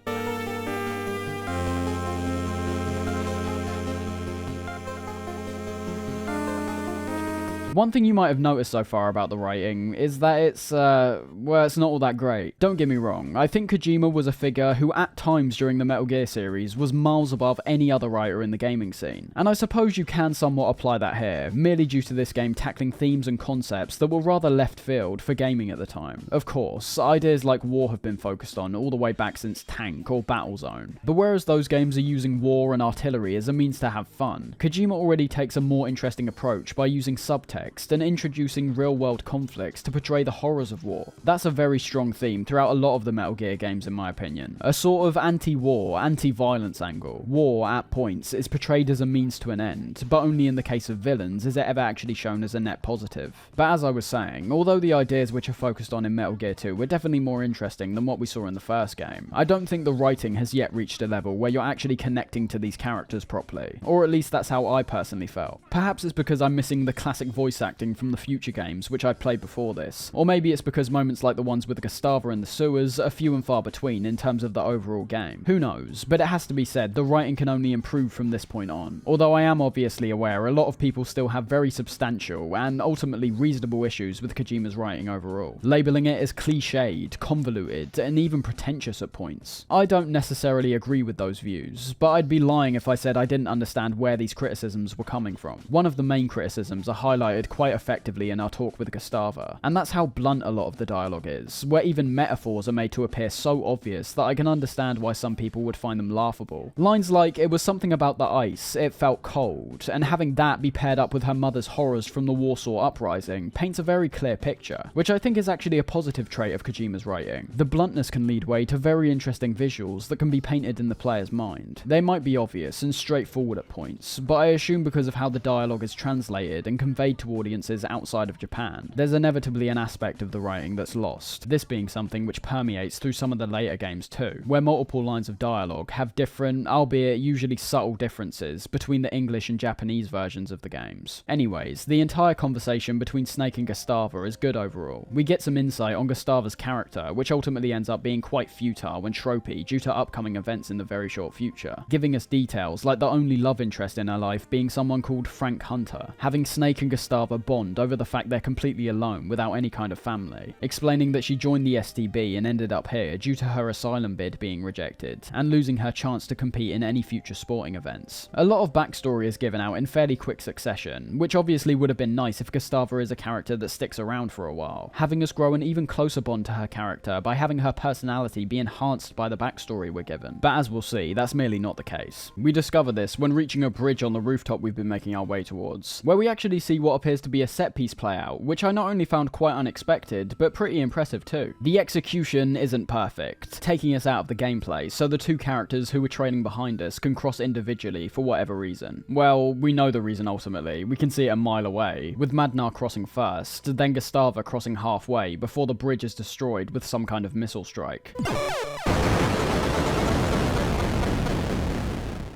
Speaker 1: One thing you might have noticed so far about the writing is that it's not all that great. Don't get me wrong, I think Kojima was a figure who at times during the Metal Gear series was miles above any other writer in the gaming scene. And I suppose you can somewhat apply that here, merely due to this game tackling themes and concepts that were rather left field for gaming at the time. Of course, ideas like war have been focused on all the way back since Tank or Battlezone. But whereas those games are using war and artillery as a means to have fun, Kojima already takes a more interesting approach by using subtext and introducing real-world conflicts to portray the horrors of war. That's a very strong theme throughout a lot of the Metal Gear games in my opinion. A sort of anti-war, anti-violence angle. War, at points, is portrayed as a means to an end, but only in the case of villains is it ever actually shown as a net positive. But as I was saying, although the ideas which are focused on in Metal Gear 2 were definitely more interesting than what we saw in the first game, I don't think the writing has yet reached a level where you're actually connecting to these characters properly. Or at least that's how I personally felt. Perhaps it's because I'm missing the classic voice acting from the future games, which I played before this. Or maybe it's because moments like the ones with Gustava in the sewers are few and far between in terms of the overall game. Who knows? But it has to be said, the writing can only improve from this point on. Although I am obviously aware a lot of people still have very substantial and ultimately reasonable issues with Kojima's writing overall, labeling it as cliched, convoluted, and even pretentious at points. I don't necessarily agree with those views, but I'd be lying if I said I didn't understand where these criticisms were coming from. One of the main criticisms are highlighted quite effectively in our talk with Gustava, and that's how blunt a lot of the dialogue is, where even metaphors are made to appear so obvious that I can understand why some people would find them laughable. Lines like, "It was something about the ice, it felt cold," and having that be paired up with her mother's horrors from the Warsaw Uprising paints a very clear picture, which I think is actually a positive trait of Kojima's writing. The bluntness can lead way to very interesting visuals that can be painted in the player's mind. They might be obvious and straightforward at points, but I assume because of how the dialogue is translated and conveyed to audiences outside of Japan, there's inevitably an aspect of the writing that's lost, this being something which permeates through some of the later games too, where multiple lines of dialogue have different, albeit usually subtle differences between the English and Japanese versions of the games. Anyways, the entire conversation between Snake and Gustava is good overall. We get some insight on Gustava's character, which ultimately ends up being quite futile and tropey due to upcoming events in the very short future, giving us details like the only love interest in her life being someone called Frank Hunter, having Snake and Gustava bond over the fact they're completely alone without any kind of family, explaining that she joined the STB and ended up here due to her asylum bid being rejected, and losing her chance to compete in any future sporting events. A lot of backstory is given out in fairly quick succession, which obviously would have been nice if Gustava is a character that sticks around for a while, having us grow an even closer bond to her character by having her personality be enhanced by the backstory we're given. But as we'll see, that's merely not the case. We discover this when reaching a bridge on the rooftop we've been making our way towards, where we actually see what appears to be a set piece play out, which I not only found quite unexpected, but pretty impressive too. The execution isn't perfect, taking us out of the gameplay, so the two characters who were trailing behind us can cross individually for whatever reason. Well, we know the reason ultimately. We can see it a mile away, with Madnar crossing first, then Gustava crossing halfway before the bridge is destroyed with some kind of missile strike.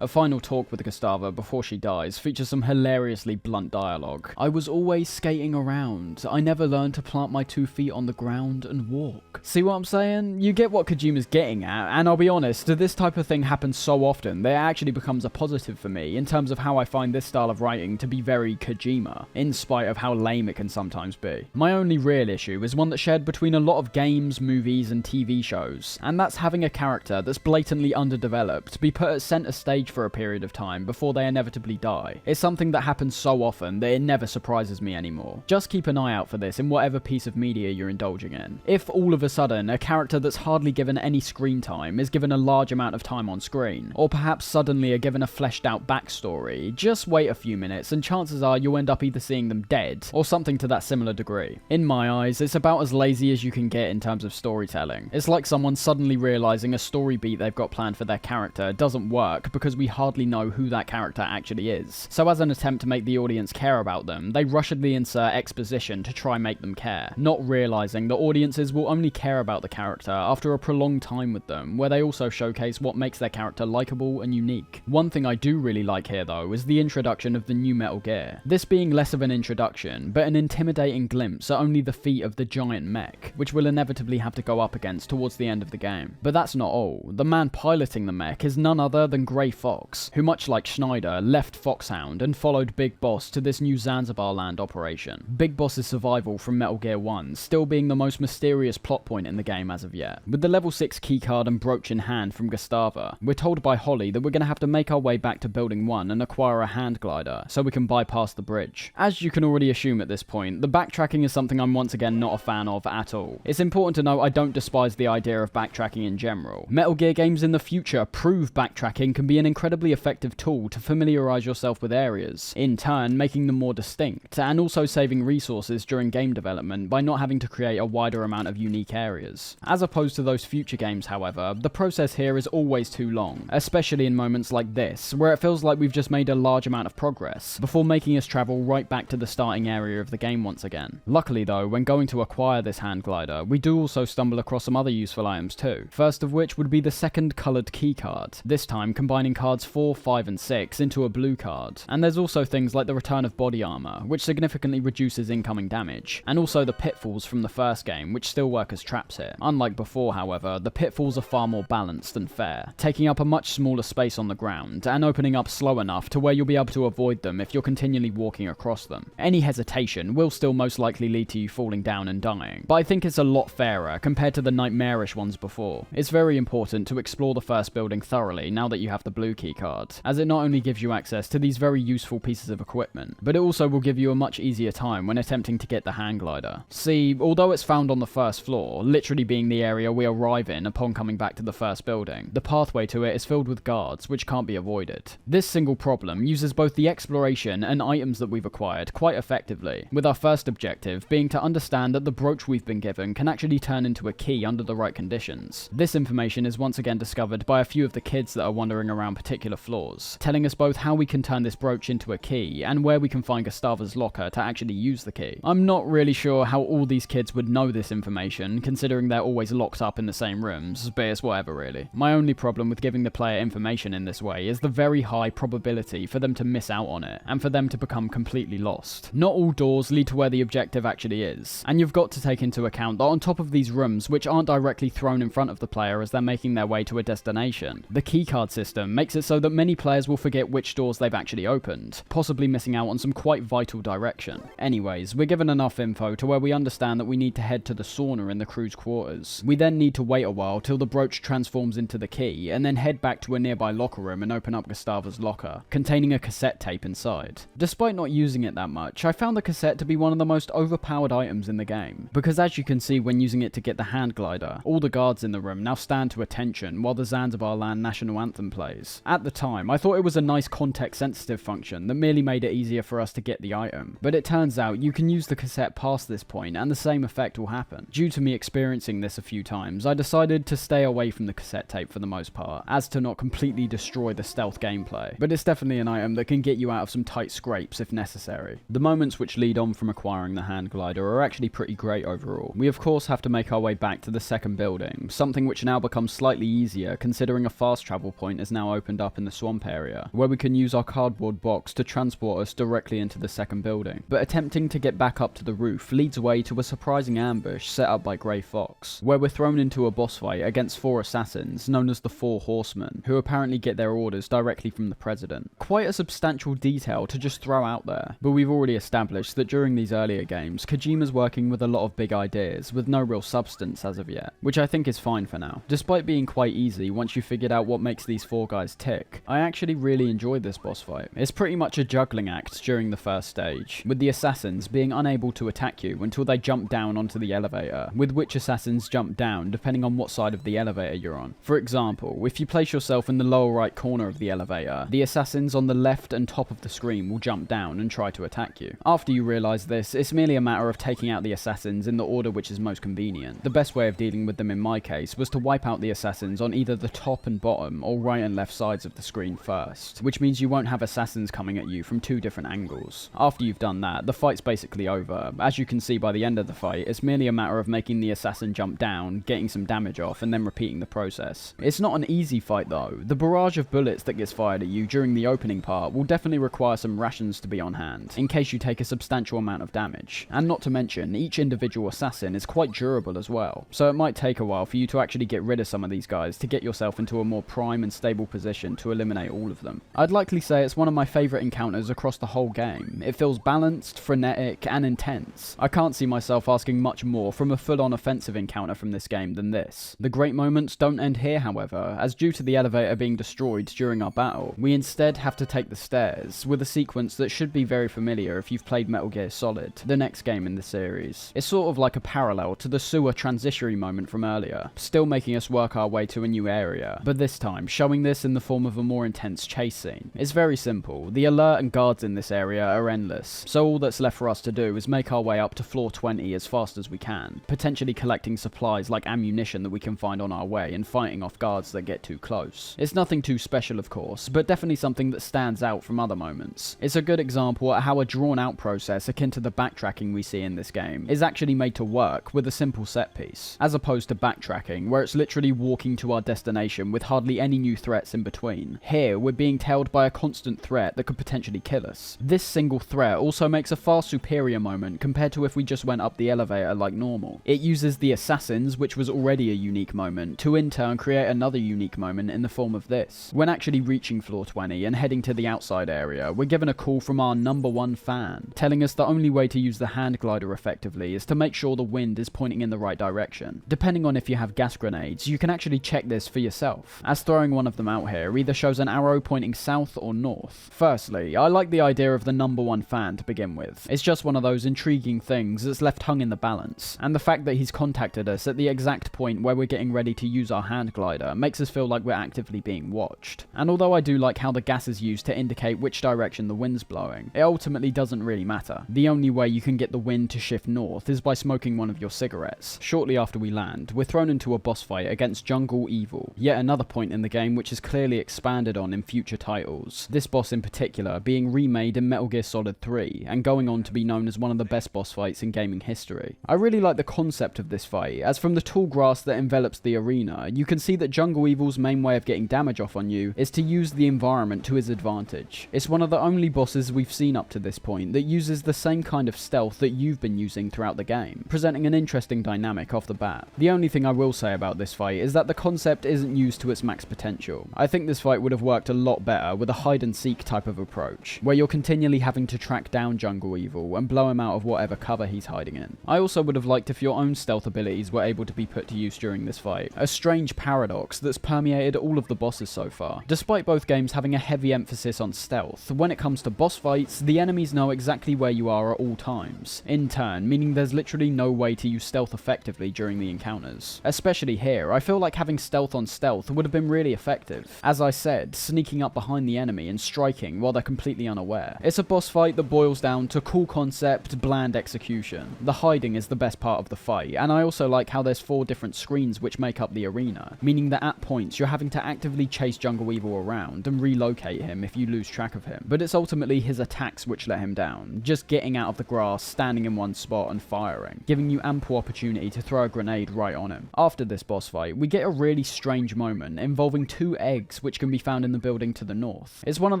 Speaker 1: A final talk with Gustava before she dies features some hilariously blunt dialogue. "I was always skating around. I never learned to plant my 2 feet on the ground and walk." See what I'm saying? You get what Kojima's getting at, and I'll be honest, this type of thing happens so often that it actually becomes a positive for me in terms of how I find this style of writing to be very Kojima, in spite of how lame it can sometimes be. My only real issue is one that's shared between a lot of games, movies, and TV shows, and that's having a character that's blatantly underdeveloped be put at center stage for a period of time before they inevitably die. It's something that happens so often that it never surprises me anymore. Just keep an eye out for this in whatever piece of media you're indulging in. If all of a sudden, a character that's hardly given any screen time is given a large amount of time on screen, or perhaps suddenly are given a fleshed out backstory, just wait a few minutes and chances are you'll end up either seeing them dead, or something to that similar degree. In my eyes, it's about as lazy as you can get in terms of storytelling. It's like someone suddenly realizing a story beat they've got planned for their character doesn't work because we hardly know who that character actually is. So as an attempt to make the audience care about them, they rushedly insert exposition to try make them care, not realizing that audiences will only care about the character after a prolonged time with them, where they also showcase what makes their character likable and unique. One thing I do really like here though is the introduction of the new Metal Gear. This being less of an introduction, but an intimidating glimpse at only the feat of the giant mech, which we'll inevitably have to go up against towards the end of the game. But that's not all. The man piloting the mech is none other than Grey Fox, who much like Schneider left Foxhound and followed Big Boss to this new Zanzibar land operation. Big Boss's survival from Metal Gear 1 still being the most mysterious plot point in the game as of yet. With the level 6 keycard and brooch in hand from Gustava, we're told by Holly that we're going to have to make our way back to Building 1 and acquire a hand glider so we can bypass the bridge. As you can already assume at this point, the backtracking is something I'm once again not a fan of at all. It's important to note I don't despise the idea of backtracking in general. Metal Gear games in the future prove backtracking can be an incredibly effective tool to familiarize yourself with areas, in turn making them more distinct, and also saving resources during game development by not having to create a wider amount of unique areas. As opposed to those future games, however, the process here is always too long, especially in moments like this, where it feels like we've just made a large amount of progress, before making us travel right back to the starting area of the game once again. Luckily though, when going to acquire this hand glider, we do also stumble across some other useful items too, first of which would be the second coloured keycard, this time combining cards 4, 5 and 6 into a blue card. And there's also things like the return of body armour, which significantly reduces incoming damage, and also the pitfalls from the first game, which still work as traps here. Unlike before, however, the pitfalls are far more balanced and fair, taking up a much smaller space on the ground, and opening up slow enough to where you'll be able to avoid them if you're continually walking across them. Any hesitation will still most likely lead to you falling down and dying, but I think it's a lot fairer compared to the nightmarish ones before. It's very important to explore the first building thoroughly now that you have the blue key card, as it not only gives you access to these very useful pieces of equipment, but it also will give you a much easier time when attempting to get the hang glider. See, although it's found on the first floor, literally being the area we arrive in upon coming back to the first building, the pathway to it is filled with guards, which can't be avoided. This single problem uses both the exploration and items that we've acquired quite effectively, with our first objective being to understand that the brooch we've been given can actually turn into a key under the right conditions. This information is once again discovered by a few of the kids that are wandering around particular floors, telling us both how we can turn this brooch into a key and where we can find Gustava's locker to actually use the key. I'm not really sure how all these kids would know this information, considering they're always locked up in the same rooms, but it's whatever really. My only problem with giving the player information in this way is the very high probability for them to miss out on it, and for them to become completely lost. Not all doors lead to where the objective actually is, and you've got to take into account that on top of these rooms, which aren't directly thrown in front of the player as they're making their way to a destination, the keycard system makes it so that many players will forget which doors they've actually opened, possibly missing out on some quite vital direction. Anyways, we're given enough info to where we understand that we need to head to the sauna in the crew's quarters. We then need to wait a while till the brooch transforms into the key, and then head back to a nearby locker room and open up Gustava's locker, containing a cassette tape inside. Despite not using it that much, I found the cassette to be one of the most overpowered items in the game, because as you can see when using it to get the hand glider, all the guards in the room now stand to attention while the Zanzibar Land national anthem plays. At the time, I thought it was a nice context-sensitive function that merely made it easier for us to get the item, but it turns out you can use the cassette past this point and the same effect will happen. Due to me experiencing this a few times, I decided to stay away from the cassette tape for the most part, as to not completely destroy the stealth gameplay, but it's definitely an item that can get you out of some tight scrapes if necessary. The moments which lead on from acquiring the hand glider are actually pretty great overall. We of course have to make our way back to the second building, something which now becomes slightly easier considering a fast travel point is now opened up in the swamp area, where we can use our cardboard box to transport us directly into the second building. But attempting to get back up to the roof leads away to a surprising ambush set up by Grey Fox, where we're thrown into a boss fight against 4 assassins known as the 4 Horsemen, who apparently get their orders directly from the president. Quite a substantial detail to just throw out there, but we've already established that during these earlier games, Kojima's working with a lot of big ideas with no real substance as of yet, which I think is fine for now. Despite being quite easy once you figured out what makes these 4 guys tick, I actually really enjoyed this boss fight. It's pretty much a juggling act during the first stage, with the assassins being unable to attack you until they jump down onto the elevator, with which assassins jump down depending on what side of the elevator you're on. For example, if you place yourself in the lower right corner of the elevator, the assassins on the left and top of the screen will jump down and try to attack you. After you realise this, it's merely a matter of taking out the assassins in the order which is most convenient. The best way of dealing with them in my case was to wipe out the assassins on either the top and bottom or right and left sides of the screen first, which means you won't have assassins coming at you from two different angles. After you've done that, the fight's basically over. As you can see by the end of the fight, it's merely a matter of making the assassin jump down, getting some damage off, and then repeating the process. It's not an easy fight though. The barrage of bullets that gets fired at you during the opening part will definitely require some rations to be on hand, in case you take a substantial amount of damage. And not to mention, each individual assassin is quite durable as well, so it might take a while for you to actually get rid of some of these guys to get yourself into a more prime and stable position to eliminate all of them. I'd likely say it's one of my favourite encounters across the whole game. It feels balanced, frenetic, and intense. I can't see myself asking much more from a full-on offensive encounter from this game than this. The great moments don't end here, however, as due to the elevator being destroyed during our battle, we instead have to take the stairs, with a sequence that should be very familiar if you've played Metal Gear Solid, the next game in the series. It's sort of like a parallel to the sewer transitionary moment from earlier, still making us work our way to a new area, but this time showing this in the form of a more intense chase scene. It's very simple. The alert and guards in this area are endless, so all that's left for us to do is make our way up to floor 20 as fast as we can, potentially collecting supplies like ammunition that we can find on our way and fighting off guards that get too close. It's nothing too special of course, but definitely something that stands out from other moments. It's a good example at how a drawn out process akin to the backtracking we see in this game is actually made to work with a simple set piece, as opposed to backtracking where it's literally walking to our destination with hardly any new threats in between. Here, we're being tailed by a constant threat that could potentially kill us. This single threat also makes a far superior moment compared to if we just went up the elevator like normal. It uses the assassins, which was already a unique moment, to in turn create another unique moment in the form of this. When actually reaching floor 20 and heading to the outside area, we're given a call from our #1 fan, telling us the only way to use the hand glider effectively is to make sure the wind is pointing in the right direction. Depending on if you have gas grenades, you can actually check this for yourself, as throwing one of them out here either shows an arrow pointing south or north. Firstly, I like the idea of the #1 fan to begin with. It's just one of those intriguing things that's left hung in the balance, and the fact that he's contacted us at the exact point where we're getting ready to use our hand glider makes us feel like we're actively being watched. And although I do like how the gas is used to indicate which direction the wind's blowing, it ultimately doesn't really matter. The only way you can get the wind to shift north is by smoking one of your cigarettes. Shortly after we land, we're thrown into a boss fight against Jungle Evil, yet another point in the game which is clearly expanded on in future titles, this boss in particular being remade in Metal Gear Solid 3 and going on to be known as one of the best boss fights in gaming history. I really like the concept of this fight, as from the tall grass that envelops the arena, you can see that Jungle Evil's main way of getting damage off on you is to use the environment to his advantage. It's one of the only bosses we've seen up to this point that uses the same kind of stealth that you've been using throughout the game, presenting an interesting dynamic off the bat. The only thing I will say about this fight is that the concept isn't used to its max potential. I think this fight would have worked a lot better with a hide and seek type of approach, where you're continually having to track down Jungle Evil and blow him out of whatever cover he's hiding in. I also would have liked if your own stealth abilities were able to be put to use during this fight, a strange paradox that's permeated all of the bosses so far. Despite both games having a heavy emphasis on stealth, when it comes to boss fights, the enemies know exactly where you are at all times, in turn meaning there's literally no way to use stealth effectively during the encounters. Especially here, I feel like having stealth on stealth would have been really effective. As I said, sneaking up behind the enemy and striking while they're completely unaware. It's a boss fight that boils down to cool concept, bland execution. The hiding is the best part of the fight, and I also like how there's 4 different screens which make up the arena, meaning that at points you're having to actively chase Jungle Evil around and relocate him if you lose track of him. But it's ultimately his attacks which let him down, just getting out of the grass, standing in one spot and firing, giving you ample opportunity to throw a grenade right on him. After this boss fight, we get a really strange moment involving 2 eggs which can be found in the building to the north. It's one of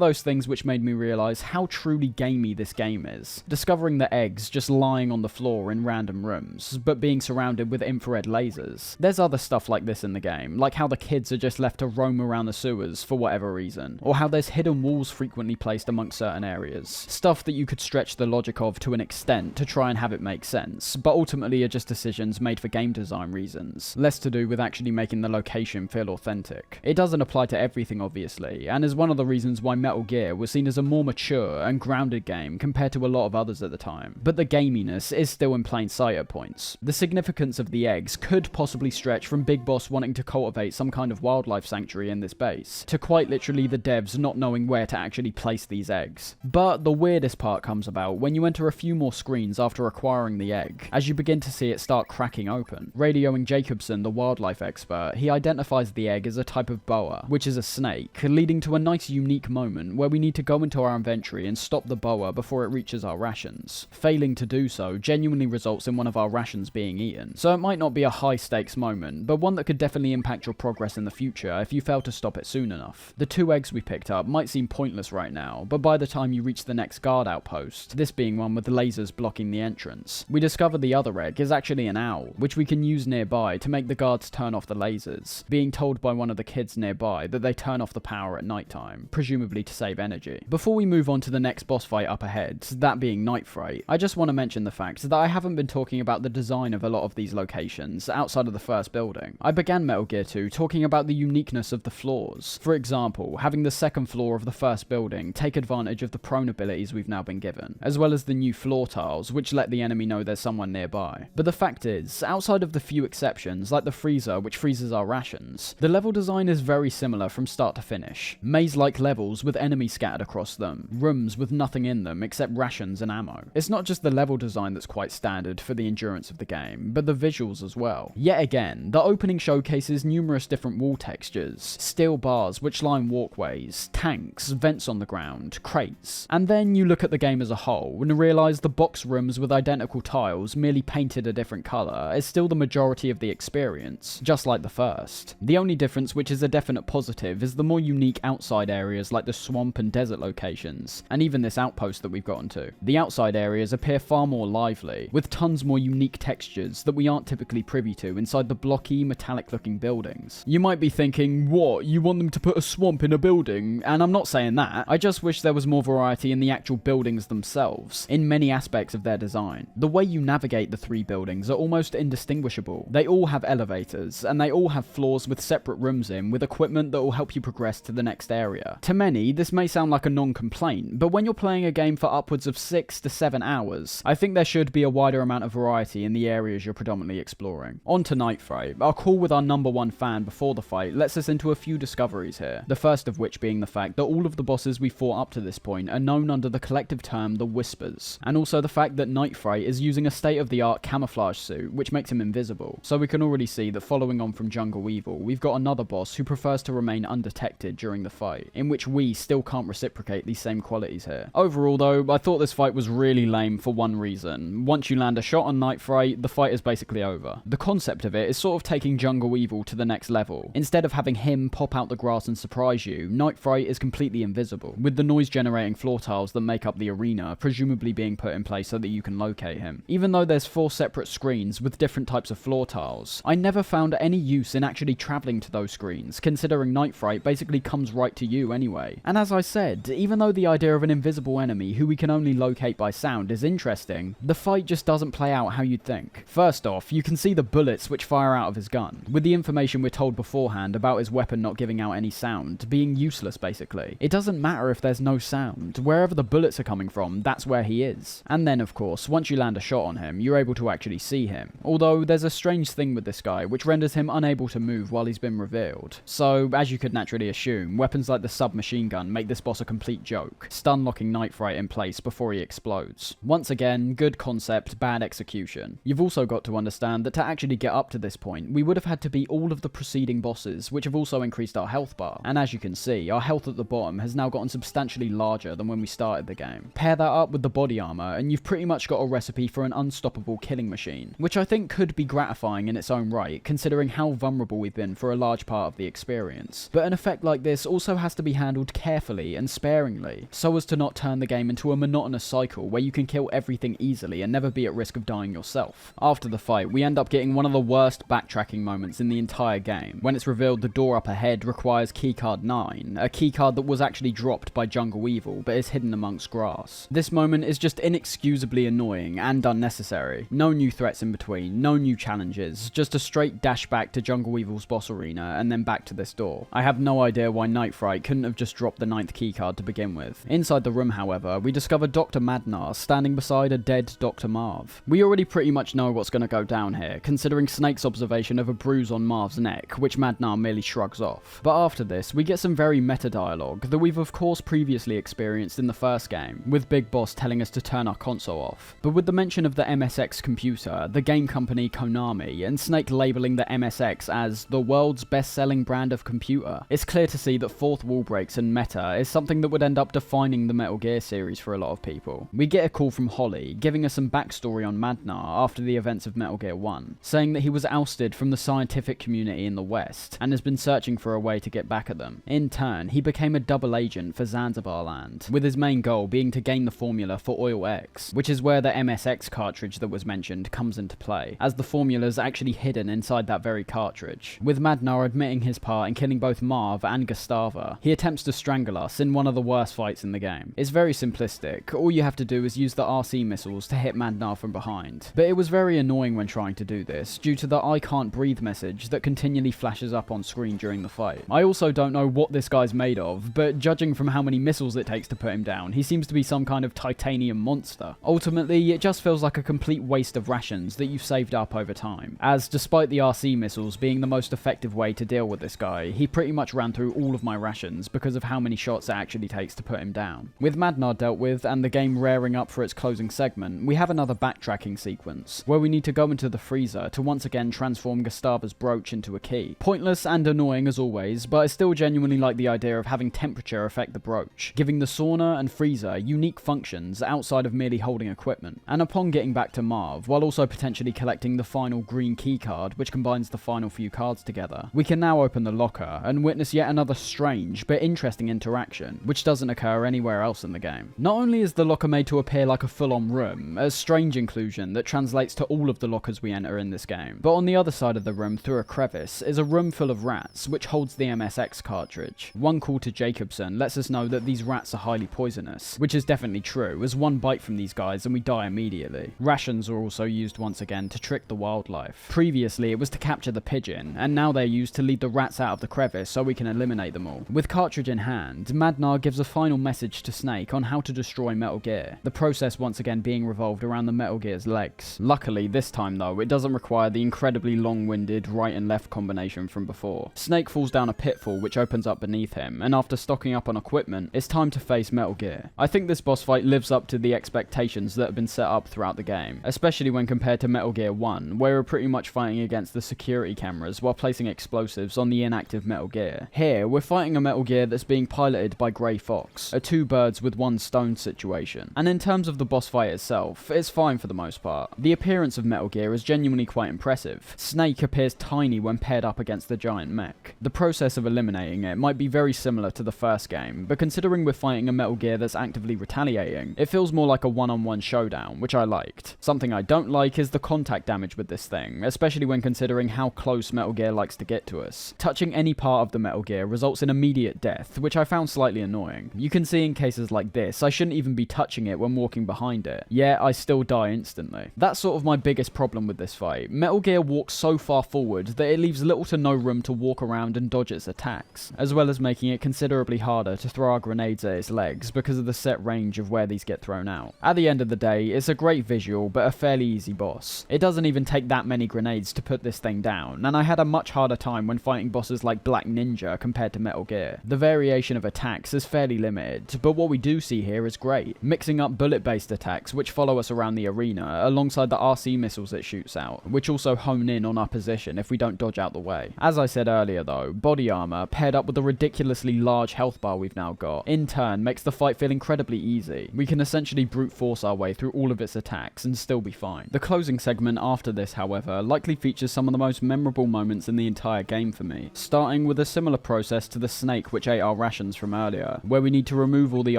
Speaker 1: those things which made me realise how truly gamey this game is. Discovering the eggs just lying on the floor in random rooms, but being surrounded with infrared lasers. There's other stuff like this in the game, like how the kids are just left to roam around the sewers for whatever reason, or how there's hidden walls frequently placed amongst certain areas. Stuff that you could stretch the logic of to an extent to try and have it make sense, but ultimately are just decisions made for game design reasons, less to do with actually making the location feel authentic. It doesn't apply to everything obviously, and is one of the reasons why Metal Gear was seen as a more mature and grounded game compared to a lot of others at the time, but the gaminess is still in plain sight at points. The significance of the eggs could possibly stretch from Big Boss wanting to cultivate some kind of wildlife sanctuary in this base, to quite literally the devs not knowing where to actually place these eggs. But the weirdest part comes about when you enter a few more screens after acquiring the egg, as you begin to see it start cracking open. Radioing Jacobson, the wildlife expert, he identifies the egg as a type of boa, which is a snake, leading to a nice unique moment where we need to go into our inventory and stop the boa before it reaches our rations. Failing to do so genuinely results in one of our rations being eaten, so it might not be a high stakes moment, but one that could definitely impact your progress in the future if you fail to stop it soon enough. The 2 eggs we picked up might seem pointless right now, but by the time you reach the next guard outpost, this being one with lasers blocking the entrance, we discover the other egg is actually an owl, which we can use nearby to make the guards turn off the lasers, being told by one of the kids nearby that they turn off the power at nighttime, presumably to save energy. Before we move on to the next boss fight up ahead, that being Night Fright, I just want to mention the fact that I haven't been talking about the design of a lot of these locations outside of the first building. I began Metal Gear 2 talking about the uniqueness of the floors. For example, having the second floor of the first building take advantage of the prone abilities we've now been given, as well as the new floor tiles which let the enemy know there's someone nearby. But the fact is, outside of the few exceptions like the freezer which freezes our rations, the level design is very similar from start to finish. Maze-like levels with enemies scattered across them, rooms with nothing in them except rations and ammo. It's not just the level design that's quite standard for the endurance of the game, but the visuals as well. Yet again, the opening showcases numerous different wall textures, steel bars which line walkways, tanks, vents on the ground, crates. And then you look at the game as a whole and realise the box rooms with identical tiles merely painted a different colour is still the majority of the experience, just like the first. The only difference, which is a definite positive, is the more unique outside areas like the swamp and desert locations, and even this outpost that we've gotten to. The outside areas appear far more lively, with tons more unique textures that we aren't typically privy to inside the blocky, metallic looking buildings. You might be thinking, what, you want them to put a swamp in a building? And I'm not saying that, I just wish there was more variety in the actual buildings themselves, in many aspects of their design. The way you navigate the 3 buildings are almost indistinguishable. They all have elevators, and they all have floors with separate rooms in, with equipment that will help you progress to the next area. To many, this may sound like a non-complaint, but when you're playing a game for upwards of 6 to 7 hours, I think there should be a wider amount of variety in the areas you're predominantly exploring. On to Night Fright. Our call with our #1 fan before the fight lets us into a few discoveries here, the first of which being the fact that all of the bosses we fought up to this point are known under the collective term the Whispers, and also the fact that Night Fright is using a state-of-the-art camouflage suit which makes him invisible, so we can already see that following on from Jungle Evil, we've got another boss who prefers to remain undetected during the fight, in which we still can't reciprocate these same qualities here. Overall though, I thought this fight was really lame for one reason. Once you land a shot on Night Fright, the fight is basically over. The concept of it is sort of taking Jungle Evil to the next level. Instead of having him pop out the grass and surprise you, Night Fright is completely invisible, with the noise generating floor tiles that make up the arena presumably being put in place so that you can locate him. Even though there's 4 separate screens with different types of floor tiles, I never found any use in actually travelling to those screens, considering Night Fright basically comes right to you anyway. And as I said, even though the idea of an invisible enemy who we can only locate by sound is interesting, the fight just doesn't play out how you'd think. First off, you can see the bullets which fire out of his gun, with the information we're told beforehand about his weapon not giving out any sound, being useless basically. It doesn't matter if there's no sound, wherever the bullets are coming from, that's where he is. And then of course, once you land a shot on him, you're able to actually see him. Although there's a strange thing with this guy, which renders him unable to move while he's been revealed. So, as you could naturally assume, weapons like the submachine gun make this boss a complete joke, stun locking Night Fright in place before he explodes. Once again, good concept, bad execution. You've also got to understand that to actually get up to this point, we would have had to beat all of the preceding bosses, which have also increased our health bar. And as you can see, our health at the bottom has now gotten substantially larger than when we started the game. Pair that up with the body armor, and you've pretty much got a recipe for an unstoppable killing machine, which I think could be gratifying in its own right, considering how vulnerable we've been for a large part of the experience. But an effect like this also has to be handled carefully and sparingly, so as to not turn the game into a monotonous cycle where you can kill everything easily and never be at risk of dying yourself. After the fight, we end up getting one of the worst backtracking moments in the entire game, when it's revealed the door up ahead requires keycard 9, a keycard that was actually dropped by Jungle Evil but is hidden amongst grass. This moment is just inexcusably annoying and unnecessary. No new threats in between, no new challenges, just a straight dash back to Jungle Evil's boss arena and then back to this door. I have no idea why Night Fright couldn't have just dropped the 9th keycard to begin with. Inside the room, however, we discover Dr. Madnar standing beside a dead Dr. Marv. We already pretty much know what's going to go down here, considering Snake's observation of a bruise on Marv's neck, which Madnar merely shrugs off. But after this, we get some very meta dialogue that we've of course previously experienced in the first game, with Big Boss telling us to turn our console off. But with the mention of the MSX computer, the game company Konami, and Snake labelling the MSX as the world's best-selling brand of computer, it's clear to see that fourth wall breaks and meta is something that would end up defining the Metal Gear series for a lot of people. We get a call from Holly, giving us some backstory on Madnar after the events of Metal Gear 1, saying that he was ousted from the scientific community in the West, and has been searching for a way to get back at them. In turn, he became a double agent for Zanzibar Land, with his main goal being to gain the formula for Oil X, which is where the MSX cartridge that was mentioned comes into play, as the formula is actually hidden inside that very cartridge. With Madnar admitting his part in killing both Marv and Gustava, he attempts to strangle us in one of the worst fights in the game. It's very simplistic, all you have to do is use the RC missiles to hit Madnar from behind, but it was very annoying when trying to do this, due to the I can't breathe message that continually flashes up on screen during the fight. I also don't know what this guy's made of, but judging from how many missiles it takes to put him down, he seems to be some kind of titanium monster. Ultimately, it just feels like a complete waste of rations that you've saved up over time, as despite the RC missiles being the most effective way to deal with this guy, he pretty much ran through all of my rations because of how many shots it actually takes to put him down. With Madnar dealt with, and the game raring up for its closing segment, we have another backtracking sequence, where we need to go into the freezer to once again transform Gustava's brooch into a key. Pointless and annoying as always, but I still genuinely like the idea of having temperature affect the brooch, giving the sauna and freezer unique functions outside of merely holding equipment. And upon getting back to Marv, while also potentially collecting the final green key card, which combines the final few cards together, we can now open the locker and witness yet another strange but interesting interaction, which doesn't occur anywhere else in the game. Not only is the locker made to appear like a full-on room, a strange inclusion that translates to all of the lockers we enter in this game, but on the other side of the room through a crevice is a room full of rats, which holds the MSX cartridge. One call to Jacobson lets us know that these rats are highly poisonous, which is definitely true, as one bite from these guys and we die immediately. Rations are also used once again to trick the wildlife. Previously it was to capture the pigeon, and now they're used to lead the rats out of the crevice so we can eliminate them all. With cartridge in hand, Madnar gives a final message to Snake on how to destroy Metal Gear, the process once again being revolved around the Metal Gear's legs. Luckily this time though, it doesn't require the incredibly long-winded right and left combination from before. Snake falls down a pitfall which opens up beneath him, and after stocking up on equipment, it's time to face Metal Gear. I think this boss fight lives up to the expectations that have been set up throughout the game, especially when compared to Metal Gear 1, where we're pretty much fighting against the security cameras while placing explosives on the inactive Metal Gear. Here, we're fighting a Metal Gear that's being piloted by Grey Fox, a two birds with one stone situation. And in terms of the boss fight itself, it's fine for the most part. The appearance of Metal Gear is genuinely quite impressive. Snake appears tiny when paired up against the giant mech. The process of eliminating it might be very similar to the first game, but considering we're fighting a Metal Gear that's actively retaliating, it feels more like a one-on-one showdown, which I liked. Something I don't like is the contact damage with this thing, especially when considering how close Metal Gear likes to get to us. Touching any part of the Metal Gear results in immediate death, which I found slightly annoying. You can see in cases like this, I shouldn't even be touching it when walking behind it, yet I still die instantly. That's sort of my biggest problem with this fight. Metal Gear walks so far forward that it leaves little to no room to walk around and dodge its attacks, as well as making it considerably harder to throw our grenades at its legs because of the set range of where these get thrown out. At the end of the day, it's a great visual, but a fairly easy boss. It doesn't even take that many grenades to put this thing down, and I had a much harder time when fighting bosses like Black Ninja compared to Metal Gear. The variation of attacks is fairly limited, but what we do see here is great, mixing up bullet-based attacks which follow us around the arena, alongside the RC missiles it shoots out, which also hone in on our position if we don't dodge out the way. As I said earlier though, body armor, paired up with the ridiculously large health bar we've now got, in turn makes the fight feel incredibly easy. We can essentially brute force our way through all of its attacks and still be fine. The closing segment after this, however, likely features some of the most memorable moments in the entire game for me, starting with a similar process to the snake which ate our rations from earlier, where we need to remove all the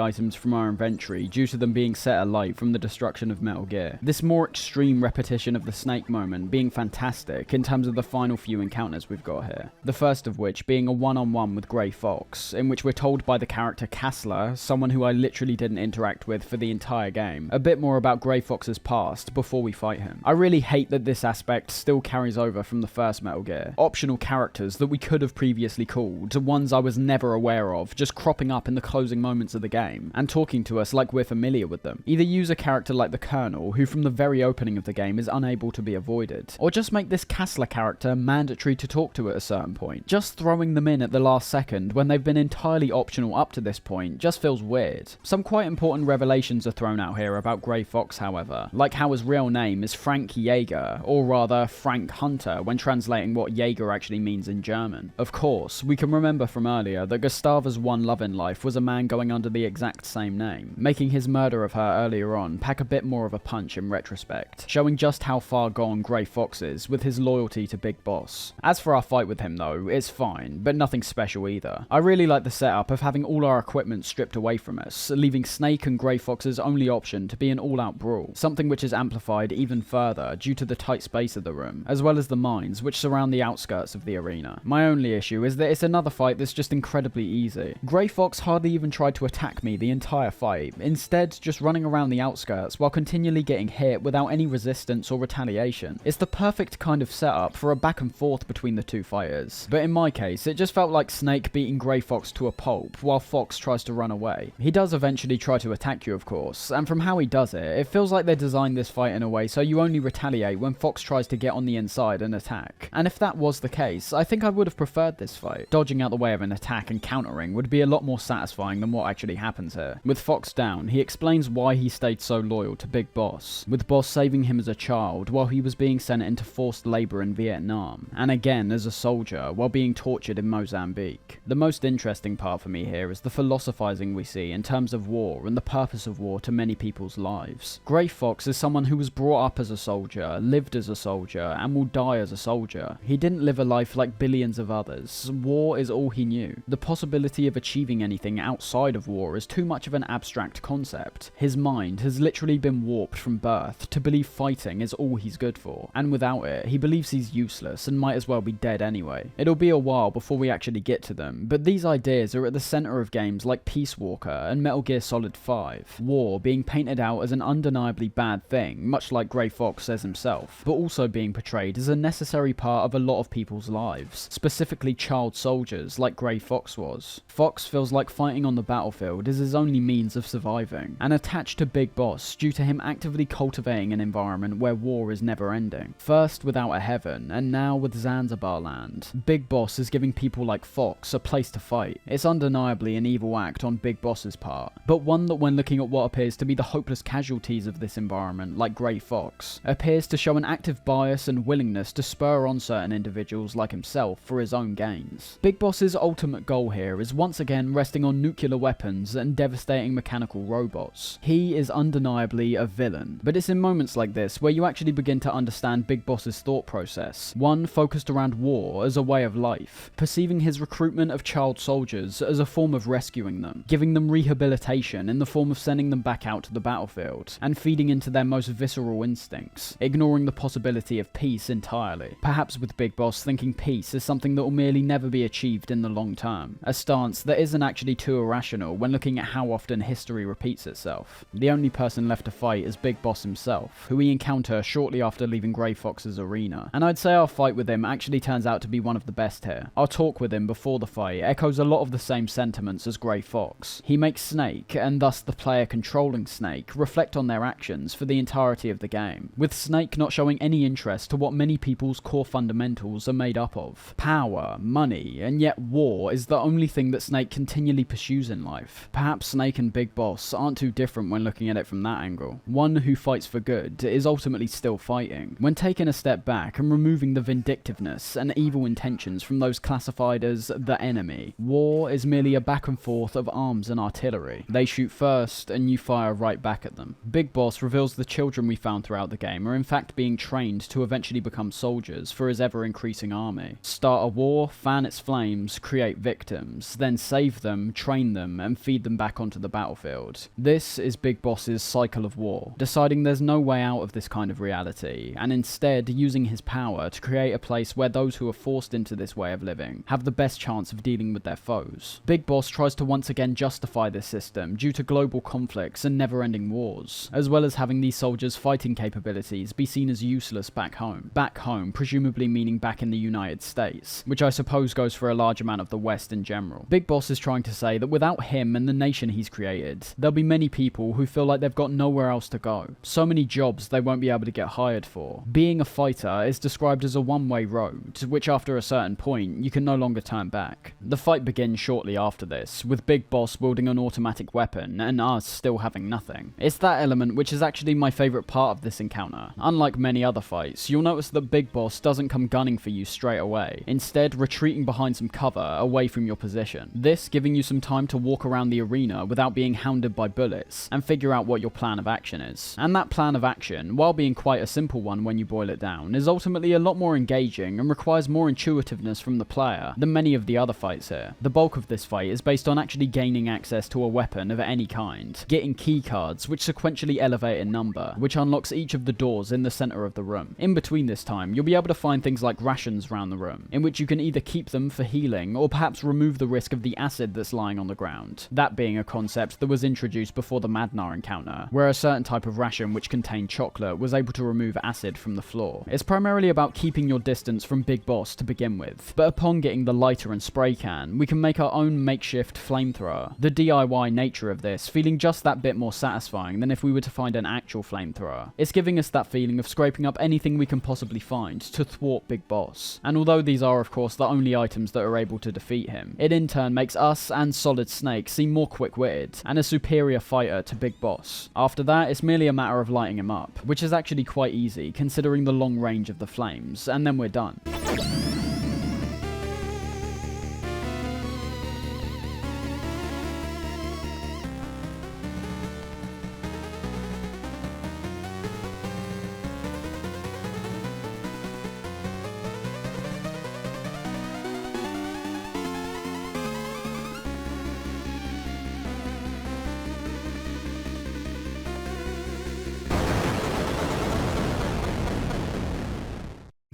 Speaker 1: items from our inventory due to them being set alight from the destruction of Metal Gear. This more extreme repetition of the snake moment being fantastic in terms of the final few encounters we've got here. The first of which being a one-on-one with Grey Fox, in which we're told by the character Kassler, someone who I literally didn't interact with for the entire game, a bit more about Grey Fox's past before we fight him. I really hate that this aspect still carries over from the first Metal Gear. Optional characters that we could have previously called, ones I was never aware of, just cropping up in the closing moments of the game, and talking to us like we're familiar with them. Either use a character like the Colonel, who from the very opening of the game game is unable to be avoided. Or just make this Kassler character mandatory to talk to at a certain point. Just throwing them in at the last second when they've been entirely optional up to this point just feels weird. Some quite important revelations are thrown out here about Grey Fox, however, like how his real name is Frank Jaeger, or rather Frank Hunter when translating what Jaeger actually means in German. Of course, we can remember from earlier that Gustava's one love in life was a man going under the exact same name, making his murder of her earlier on pack a bit more of a punch in retrospect, showing just how far gone Grey Fox is with his loyalty to Big Boss. As for our fight with him though, it's fine, but nothing special either. I really like the setup of having all our equipment stripped away from us, leaving Snake and Grey Fox's only option to be an all-out brawl, something which is amplified even further due to the tight space of the room, as well as the mines which surround the outskirts of the arena. My only issue is that it's another fight that's just incredibly easy. Grey Fox hardly even tried to attack me the entire fight, instead just running around the outskirts while continually getting hit without any resistance or retaliation. It's the perfect kind of setup for a back and forth between the two fighters, but in my case it just felt like Snake beating Grey Fox to a pulp while Fox tries to run away. He does eventually try to attack you of course, and from how he does it, it feels like they designed this fight in a way so you only retaliate when Fox tries to get on the inside and attack. And if that was the case, I think I would have preferred this fight. Dodging out the way of an attack and countering would be a lot more satisfying than what actually happens here. With Fox down, he explains why he stayed so loyal to Big Boss, with Boss saving him as a child while he was being sent into forced labour in Vietnam, and again as a soldier while being tortured in Mozambique. The most interesting part for me here is the philosophizing we see in terms of war and the purpose of war to many people's lives. Grey Fox is someone who was brought up as a soldier, lived as a soldier, and will die as a soldier. He didn't live a life like billions of others. War is all he knew. The possibility of achieving anything outside of war is too much of an abstract concept. His mind has literally been warped from birth to believe fighting is all he's good for, and without it, he believes he's useless and might as well be dead anyway. It'll be a while before we actually get to them, but these ideas are at the center of games like Peace Walker and Metal Gear Solid 5. War being painted out as an undeniably bad thing, much like Grey Fox says himself, but also being portrayed as a necessary part of a lot of people's lives, specifically child soldiers like Grey Fox was. Fox feels like fighting on the battlefield is his only means of surviving, and attached to Big Boss due to him actively cultivating an environment where war is never ending. First without a heaven, and now with Zanzibar land, Big Boss is giving people like Fox a place to fight. It's undeniably an evil act on Big Boss's part, but one that when looking at what appears to be the hopeless casualties of this environment like Grey Fox, appears to show an active bias and willingness to spur on certain individuals like himself for his own gains. Big Boss's ultimate goal here is once again resting on nuclear weapons and devastating mechanical robots. He is undeniably a villain, but it's in moments like this where you actually begin to understand Big Boss's thought process, one focused around war as a way of life, perceiving his recruitment of child soldiers as a form of rescuing them, giving them rehabilitation in the form of sending them back out to the battlefield, and feeding into their most visceral instincts, ignoring the possibility of peace entirely. Perhaps with Big Boss thinking peace is something that will merely never be achieved in the long term, a stance that isn't actually too irrational when looking at how often history repeats itself. The only person left to fight is Big Boss himself, who we encounter shortly after leaving Grey Fox's arena, and I'd say our fight with him actually turns out to be one of the best here. Our talk with him before the fight echoes a lot of the same sentiments as Grey Fox. He makes Snake, and thus the player controlling Snake, reflect on their actions for the entirety of the game, with Snake not showing any interest to what many people's core fundamentals are made up of. Power, money, and yet war is the only thing that Snake continually pursues in life. Perhaps Snake and Big Boss aren't too different when looking at it from that angle. One who fights for good is ultimately still fighting. When taking a step back and removing the vindictiveness and evil intentions from those classified as the enemy, war is merely a back and forth of arms and artillery. They shoot first and you fire right back at them. Big Boss reveals the children we found throughout the game are in fact being trained to eventually become soldiers for his ever-increasing army. Start a war, fan its flames, create victims, then save them, train them, and feed them back onto the battlefield. This is Big Boss's cycle of war, deciding there's no way out of this kind of reality, and instead using his power to create a place where those who are forced into this way of living have the best chance of dealing with their foes. Big Boss tries to once again justify this system due to global conflicts and never-ending wars, as well as having these soldiers' fighting capabilities be seen as useless back home. Back home, presumably meaning back in the United States, which I suppose goes for a large amount of the West in general. Big Boss is trying to say that without him and the nation he's created, there'll be many people who feel like they've got nowhere else to go. So many jobs they won't won't be able to get hired for. Being a fighter is described as a one-way road, which after a certain point, you can no longer turn back. The fight begins shortly after this, with Big Boss wielding an automatic weapon, and us still having nothing. It's that element which is actually my favourite part of this encounter. Unlike many other fights, you'll notice that Big Boss doesn't come gunning for you straight away, instead retreating behind some cover away from your position. This giving you some time to walk around the arena without being hounded by bullets, and figure out what your plan of action is. And that plan of action, while being quite a simple one when you boil it down, is ultimately a lot more engaging and requires more intuitiveness from the player than many of the other fights here. The bulk of this fight is based on actually gaining access to a weapon of any kind, getting key cards which sequentially elevate in number, which unlocks each of the doors in the centre of the room. In between this time, you'll be able to find things like rations around the room, in which you can either keep them for healing or perhaps remove the risk of the acid that's lying on the ground. That being a concept that was introduced before the Madnar encounter, where a certain type of ration which contained chocolate was able to remove acid from the floor. It's primarily about keeping your distance from Big Boss to begin with, but upon getting the lighter and spray can, we can make our own makeshift flamethrower. The DIY nature of this feeling just that bit more satisfying than if we were to find an actual flamethrower. It's giving us that feeling of scraping up anything we can possibly find to thwart Big Boss. And although these are of course the only items that are able to defeat him, it in turn makes us and Solid Snake seem more quick-witted and a superior fighter to Big Boss. After that, it's merely a matter of lighting him up, which is actually quite easy considering the long range of the flames, and then we're done.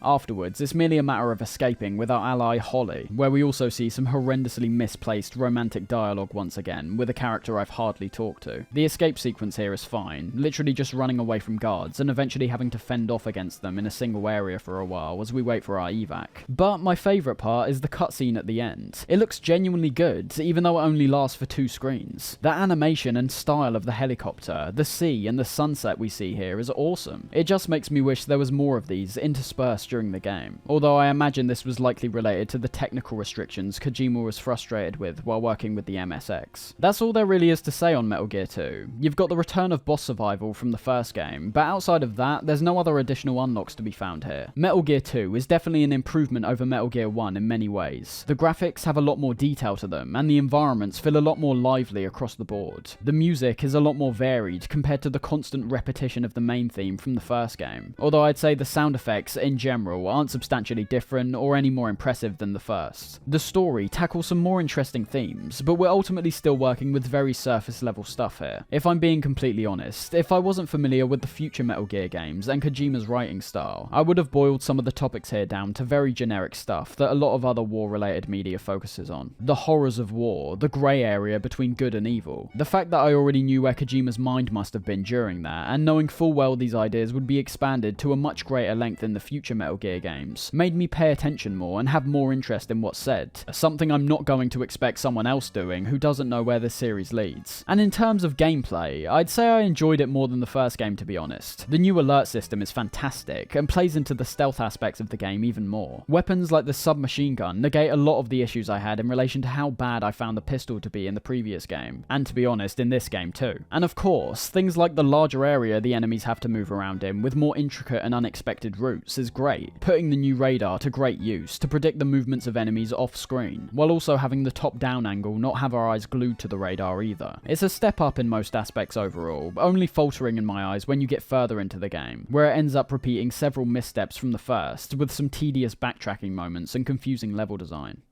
Speaker 1: Afterwards, it's merely a matter of escaping with our ally Holly, where we also see some horrendously misplaced romantic dialogue once again, with a character I've hardly talked to. The escape sequence here is fine, literally just running away from guards and eventually having to fend off against them in a single area for a while as we wait for our evac. But my favourite part is the cutscene at the end. It looks genuinely good, even though it only lasts for 2 screens. The animation and style of the helicopter, the sea and the sunset we see here is awesome. It just makes me wish there was more of these interspersed during the game, although I imagine this was likely related to the technical restrictions Kojima was frustrated with while working with the MSX. That's all there really is to say on Metal Gear 2. You've got the return of boss survival from the first game, but outside of that, there's no other additional unlocks to be found here. Metal Gear 2 is definitely an improvement over Metal Gear 1 in many ways. The graphics have a lot more detail to them, and the environments feel a lot more lively across the board. The music is a lot more varied compared to the constant repetition of the main theme from the first game, although I'd say the sound effects in general aren't substantially different or any more impressive than the first. The story tackles some more interesting themes, but we're ultimately still working with very surface level stuff here. If I'm being completely honest, if I wasn't familiar with the future Metal Gear games and Kojima's writing style, I would have boiled some of the topics here down to very generic stuff that a lot of other war-related media focuses on. The horrors of war, the grey area between good and evil, the fact that I already knew where Kojima's mind must have been during that, and knowing full well these ideas would be expanded to a much greater length in the future Metal Gear games, made me pay attention more and have more interest in what's said, something I'm not going to expect someone else doing who doesn't know where this series leads. And in terms of gameplay, I'd say I enjoyed it more than the first game, to be honest. The new alert system is fantastic and plays into the stealth aspects of the game even more. Weapons like the submachine gun negate a lot of the issues I had in relation to how bad I found the pistol to be in the previous game, and to be honest, in this game too. And of course, things like the larger area the enemies have to move around in with more intricate and unexpected routes is great, putting the new radar to great use to predict the movements of enemies off screen, while also having the top-down angle not have our eyes glued to the radar either. It's a step up in most aspects overall, only faltering in my eyes when you get further into the game, where it ends up repeating several missteps from the first, with some tedious backtracking moments and confusing level design.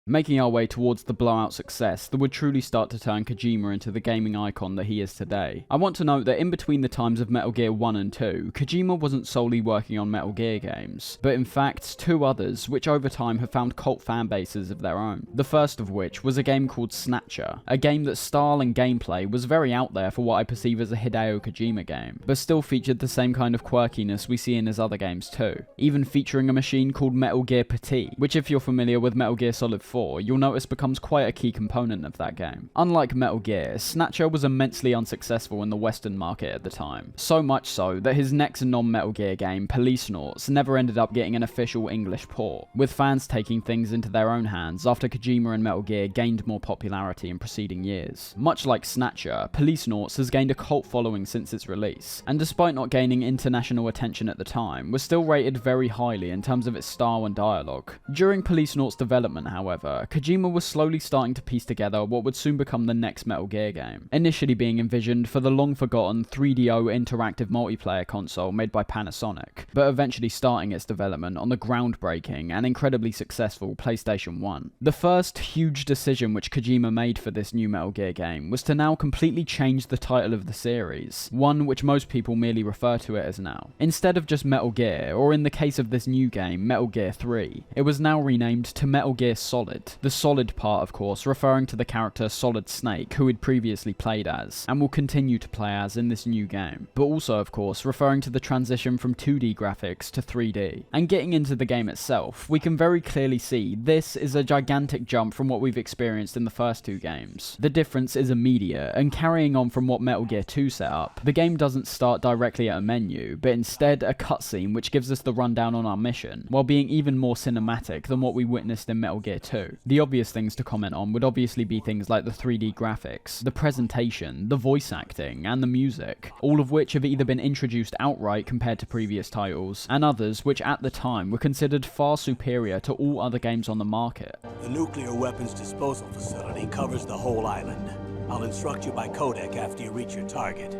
Speaker 1: making our way towards the blowout success that would truly start to turn Kojima into the gaming icon that he is today. I want to note that in between the times of Metal Gear 1 and 2, Kojima wasn't solely working on Metal Gear games, but in fact 2 others which over time have found cult fan bases of their own. The first of which was a game called Snatcher, a game that style and gameplay was very out there for what I perceive as a Hideo Kojima game, but still featured the same kind of quirkiness we see in his other games too, even featuring a machine called Metal Gear Petit, which if you're familiar with Metal Gear Solid 4, you'll notice becomes quite a key component of that game. Unlike Metal Gear, Snatcher was immensely unsuccessful in the Western market at the time, so much so that his next non-Metal Gear game, Policenauts, never ended up getting an official English port, with fans taking things into their own hands after Kojima and Metal Gear gained more popularity in preceding years. Much like Snatcher, Policenauts has gained a cult following since its release, and despite not gaining international attention at the time, was still rated very highly in terms of its style and dialogue. During Policenauts' development, however, Kojima was slowly starting to piece together what would soon become the next Metal Gear game, initially being envisioned for the long-forgotten 3DO interactive multiplayer console made by Panasonic, but eventually starting its development on the groundbreaking and incredibly successful PlayStation 1. The first huge decision which Kojima made for this new Metal Gear game was to now completely change the title of the series, one which most people merely refer to it as now. Instead of just Metal Gear, or in the case of this new game, Metal Gear 3, it was now renamed to Metal Gear Solid. The Solid part, of course, referring to the character Solid Snake, who he'd previously played as, and will continue to play as in this new game, but also, of course, referring to the transition from 2D graphics to 3D. And getting into the game itself, we can very clearly see this is a gigantic jump from what we've experienced in the first 2 games. The difference is immediate, and carrying on from what Metal Gear 2 set up, the game doesn't start directly at a menu, but instead a cutscene which gives us the rundown on our mission, while being even more cinematic than what we witnessed in Metal Gear 2. The obvious things to comment on would obviously be things like the 3D graphics, the presentation, the voice acting, and the music, all of which have either been introduced outright compared to previous titles, and others which at the time were considered far superior to all other games on the market.
Speaker 2: The nuclear weapons disposal facility covers the whole island. I'll instruct you by codec after you reach your target.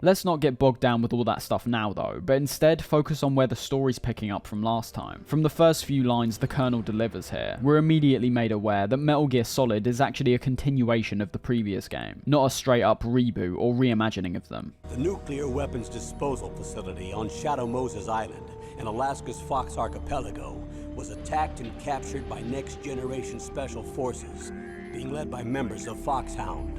Speaker 1: Let's not get bogged down with all that stuff now though, but instead focus on where the story's picking up from last time. From the first few lines the Colonel delivers here, we're immediately made aware that Metal Gear Solid is actually a continuation of the previous game, not a straight up reboot or reimagining of them.
Speaker 2: The nuclear weapons disposal facility on Shadow Moses Island in Alaska's Fox Archipelago was attacked and captured by Next Generation Special Forces, being led by members of Foxhound.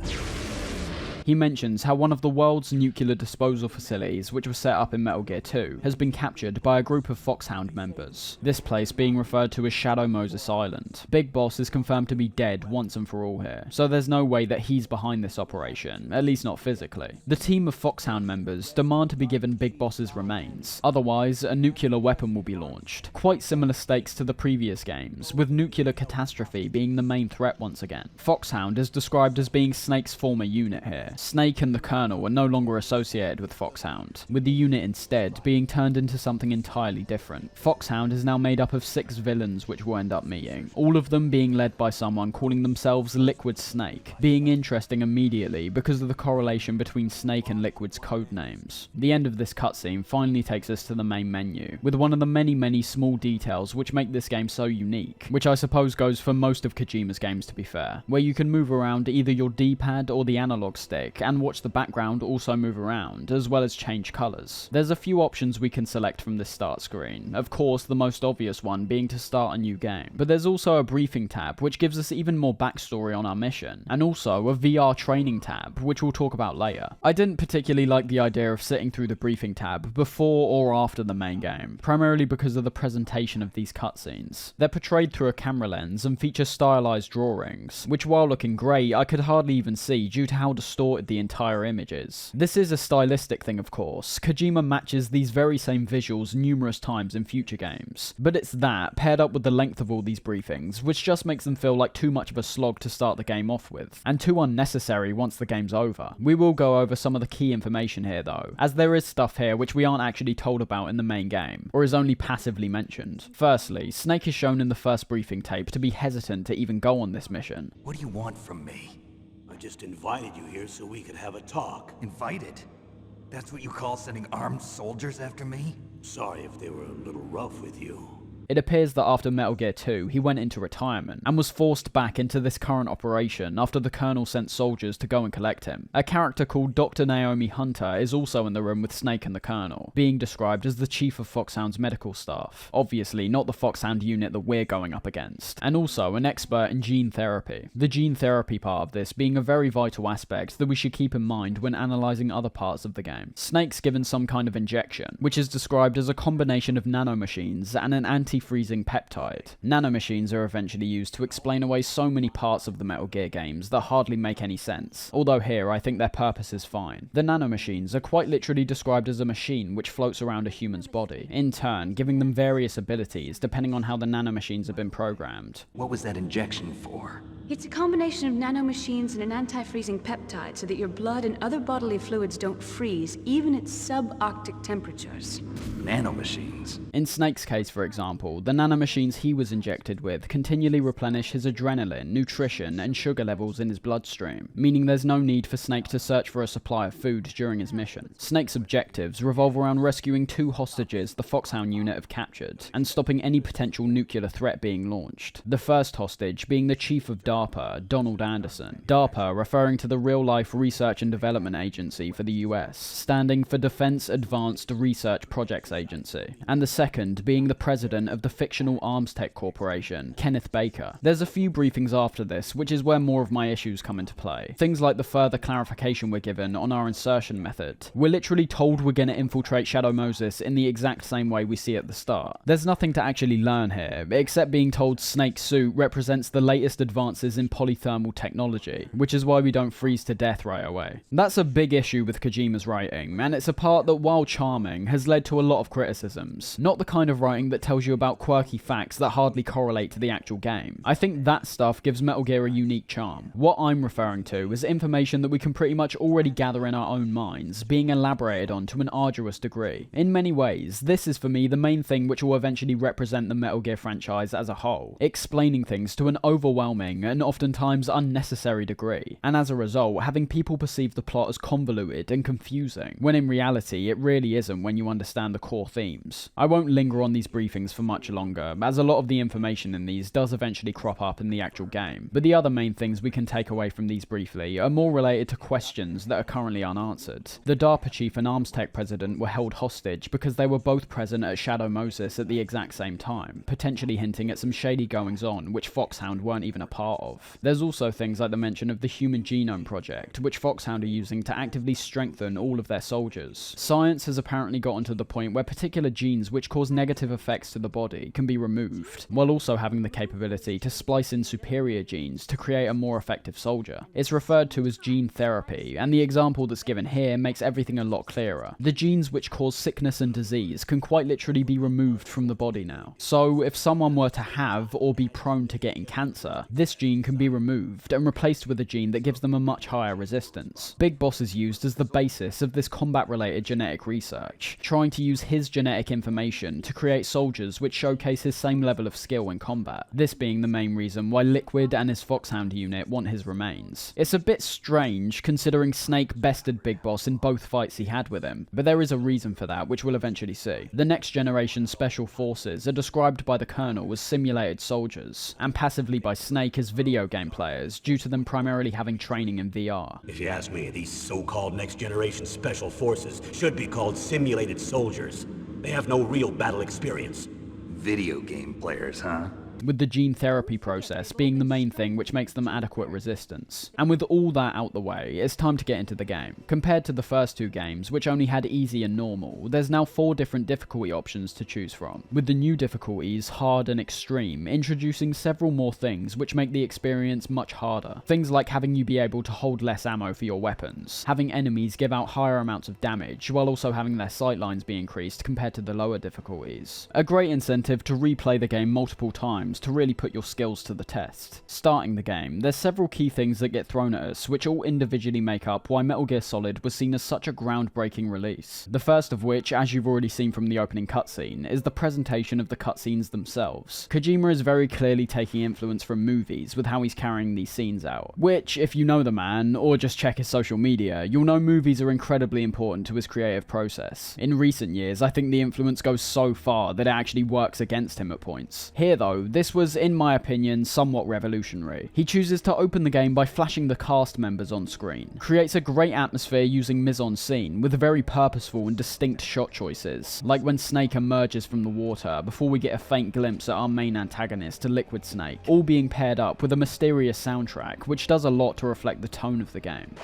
Speaker 1: He mentions how one of the world's nuclear disposal facilities, which was set up in Metal Gear 2, has been captured by a group of Foxhound members, this place being referred to as Shadow Moses Island. Big Boss is confirmed to be dead once and for all here, so there's no way that he's behind this operation, at least not physically. The team of Foxhound members demand to be given Big Boss's remains, otherwise a nuclear weapon will be launched. Quite similar stakes to the previous games, with nuclear catastrophe being the main threat once again. Foxhound is described as being Snake's former unit here. Snake and the Colonel are no longer associated with Foxhound, with the unit instead being turned into something entirely different. Foxhound is now made up of 6 villains which we'll end up meeting, all of them being led by someone calling themselves Liquid Snake, being interesting immediately because of the correlation between Snake and Liquid's code names. The end of this cutscene finally takes us to the main menu, with one of the many small details which make this game so unique, which I suppose goes for most of Kojima's games to be fair, where you can move around either your D-pad or the analog stick and watch the background also move around, as well as change colours. There's a few options we can select from this start screen, of course the most obvious one being to start a new game, but there's also a briefing tab which gives us even more backstory on our mission, and also a VR training tab which we'll talk about later. I didn't particularly like the idea of sitting through the briefing tab before or after the main game, primarily because of the presentation of these cutscenes. They're portrayed through a camera lens and feature stylized drawings, which while looking great I could hardly even see due to how distorted the entire image is. This is a stylistic thing of course, Kojima matches these very same visuals numerous times in future games, but it's that paired up with the length of all these briefings which just makes them feel like too much of a slog to start the game off with, and too unnecessary once the game's over. We will go over some of the key information here though, as there is stuff here which we aren't actually told about in the main game, or is only passively mentioned. Firstly, Snake is shown in the first briefing tape to be hesitant to even go on this mission.
Speaker 2: What do you want from me? I just invited you here so we could have a talk.
Speaker 3: Invited? That's what you call sending armed soldiers after me?
Speaker 2: Sorry if they were a little rough with you.
Speaker 1: It appears that after Metal Gear 2, he went into retirement, and was forced back into this current operation after the Colonel sent soldiers to go and collect him. A character called Dr. Naomi Hunter is also in the room with Snake and the Colonel, being described as the chief of Foxhound's medical staff. Obviously not the Foxhound unit that we're going up against, and also an expert in gene therapy. The gene therapy part of this being a very vital aspect that we should keep in mind when analysing other parts of the game. Snake's given some kind of injection, which is described as a combination of nanomachines and an anti-freezing peptide. Nanomachines are eventually used to explain away so many parts of the Metal Gear games that hardly make any sense, although here I think their purpose is fine. The nanomachines are quite literally described as a machine which floats around a human's body, in turn giving them various abilities depending on how the nanomachines have been programmed.
Speaker 3: What was that injection for?
Speaker 4: It's a combination of nanomachines and an anti-freezing peptide so that your blood and other bodily fluids don't freeze, even at subarctic temperatures.
Speaker 3: Nanomachines?
Speaker 1: In Snake's case, for example, the nanomachines he was injected with continually replenish his adrenaline, nutrition, and sugar levels in his bloodstream, meaning there's no need for Snake to search for a supply of food during his mission. Snake's objectives revolve around rescuing 2 hostages the Foxhound unit have captured, and stopping any potential nuclear threat being launched. The first hostage being the chief of DARPA, Donald Anderson. DARPA referring to the real-life Research and Development Agency for the US, standing for Defense Advanced Research Projects Agency. And the second being the president of the fictional Arms Tech Corporation, Kenneth Baker. There's a few briefings after this, which is where more of my issues come into play. Things like the further clarification we're given on our insertion method. We're literally told we're going to infiltrate Shadow Moses in the exact same way we see at the start. There's nothing to actually learn here, except being told Snake's suit represents the latest advances in polythermal technology, which is why we don't freeze to death right away. That's a big issue with Kojima's writing, and it's a part that, while charming, has led to a lot of criticisms. Not the kind of writing that tells you about quirky facts that hardly correlate to the actual game. I think that stuff gives Metal Gear a unique charm. What I'm referring to is information that we can pretty much already gather in our own minds, being elaborated on to an arduous degree. In many ways, this is for me the main thing which will eventually represent the Metal Gear franchise as a whole, explaining things to an overwhelming and oftentimes unnecessary degree, and as a result having people perceive the plot as convoluted and confusing, when in reality it really isn't when you understand the core themes. I won't linger on these briefings for much longer, as a lot of the information in these does eventually crop up in the actual game, but the other main things we can take away from these briefly are more related to questions that are currently unanswered. The DARPA chief and Arms Tech president were held hostage because they were both present at Shadow Moses at the exact same time, potentially hinting at some shady goings on which Foxhound weren't even a part of. There's also things like the mention of the Human Genome Project, which Foxhound are using to actively strengthen all of their soldiers. Science has apparently gotten to the point where particular genes which cause negative effects to the body can be removed, while also having the capability to splice in superior genes to create a more effective soldier. It's referred to as gene therapy, and the example that's given here makes everything a lot clearer. The genes which cause sickness and disease can quite literally be removed from the body now. So if someone were to have or be prone to getting cancer, this gene can be removed and replaced with a gene that gives them a much higher resistance. Big Boss is used as the basis of this combat-related genetic research, trying to use his genetic information to create soldiers which showcase his same level of skill in combat, this being the main reason why Liquid and his Foxhound unit want his remains. It's a bit strange considering Snake bested Big Boss in both fights he had with him, but there is a reason for that, which we'll eventually see. The next generation special forces are described by the Colonel as simulated soldiers, and passively by Snake as video game players, due to them primarily having training in VR.
Speaker 2: If you ask me, these so-called next-generation special forces should be called simulated soldiers. They have no real battle experience.
Speaker 3: Video game players, huh?
Speaker 1: With the gene therapy process being the main thing which makes them adequate resistance. And with all that out the way, it's time to get into the game. Compared to the first 2 games, which only had easy and normal, there's now 4 different difficulty options to choose from, with the new difficulties, hard and extreme, introducing several more things which make the experience much harder. Things like having you be able to hold less ammo for your weapons, having enemies give out higher amounts of damage, while also having their sightlines be increased compared to the lower difficulties. A great incentive to replay the game multiple times, rooms to really put your skills to the test. Starting the game, there's several key things that get thrown at us, which all individually make up why Metal Gear Solid was seen as such a groundbreaking release. The first of which, as you've already seen from the opening cutscene, is the presentation of the cutscenes themselves. Kojima is very clearly taking influence from movies with how he's carrying these scenes out, which, if you know the man, or just check his social media, you'll know movies are incredibly important to his creative process. In recent years, I think the influence goes so far that it actually works against him at points. Here though, this was, in my opinion, somewhat revolutionary. He chooses to open the game by flashing the cast members on screen, creates a great atmosphere using mise-en-scene with very purposeful and distinct shot choices, like when Snake emerges from the water before we get a faint glimpse at our main antagonist, Liquid Snake, all being paired up with a mysterious soundtrack, which does a lot to reflect the tone of the game.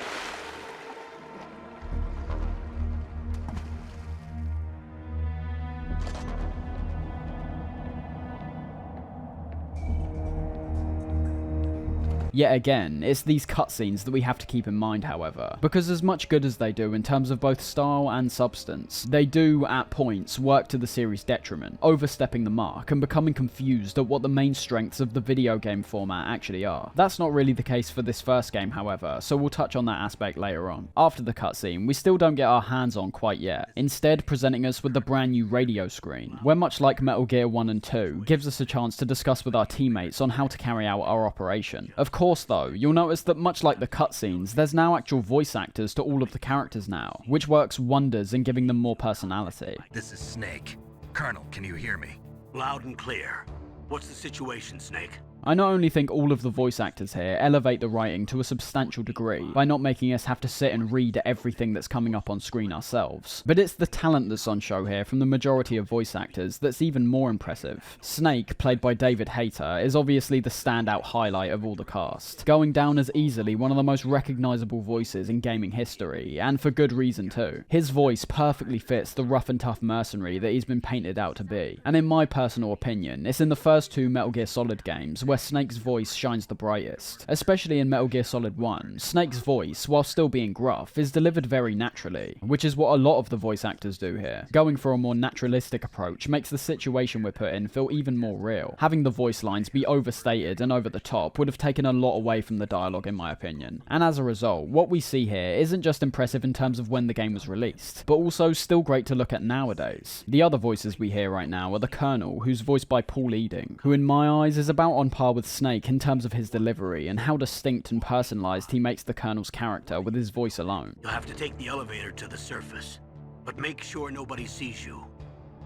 Speaker 1: Yet again, it's these cutscenes that we have to keep in mind, however, because as much good as they do in terms of both style and substance, they do, at points, work to the series' detriment, overstepping the mark and becoming confused at what the main strengths of the video game format actually are. That's not really the case for this first game, however, so we'll touch on that aspect later on. After the cutscene, we still don't get our hands on quite yet, instead presenting us with the brand new radio screen, where much like Metal Gear 1 and 2, gives us a chance to discuss with our teammates on how to carry out our operation. Of course though, you'll notice that much like the cutscenes, there's now actual voice actors to all of the characters now, which works wonders in giving them more personality.
Speaker 3: This is Snake. Colonel, can you hear me?
Speaker 2: Loud and clear. What's the situation, Snake?
Speaker 1: I not only think all of the voice actors here elevate the writing to a substantial degree by not making us have to sit and read everything that's coming up on screen ourselves, but it's the talent that's on show here from the majority of voice actors that's even more impressive. Snake, played by David Hayter, is obviously the standout highlight of all the cast, going down as easily one of the most recognisable voices in gaming history, and for good reason too. His voice perfectly fits the rough and tough mercenary that he's been painted out to be, and in my personal opinion, it's in the first two Metal Gear Solid games where Snake's voice shines the brightest. Especially in Metal Gear Solid 1, Snake's voice, while still being gruff, is delivered very naturally, which is what a lot of the voice actors do here. Going for a more naturalistic approach makes the situation we're put in feel even more real. Having the voice lines be overstated and over the top would have taken a lot away from the dialogue in my opinion. And as a result, what we see here isn't just impressive in terms of when the game was released, but also still great to look at nowadays. The other voices we hear right now are the Colonel, who's voiced by Paul Eading, who in my eyes is about on par with Snake in terms of his delivery and how distinct and personalised he makes the Colonel's character with his voice alone.
Speaker 2: You'll have to take the elevator to the surface, but make sure nobody sees you.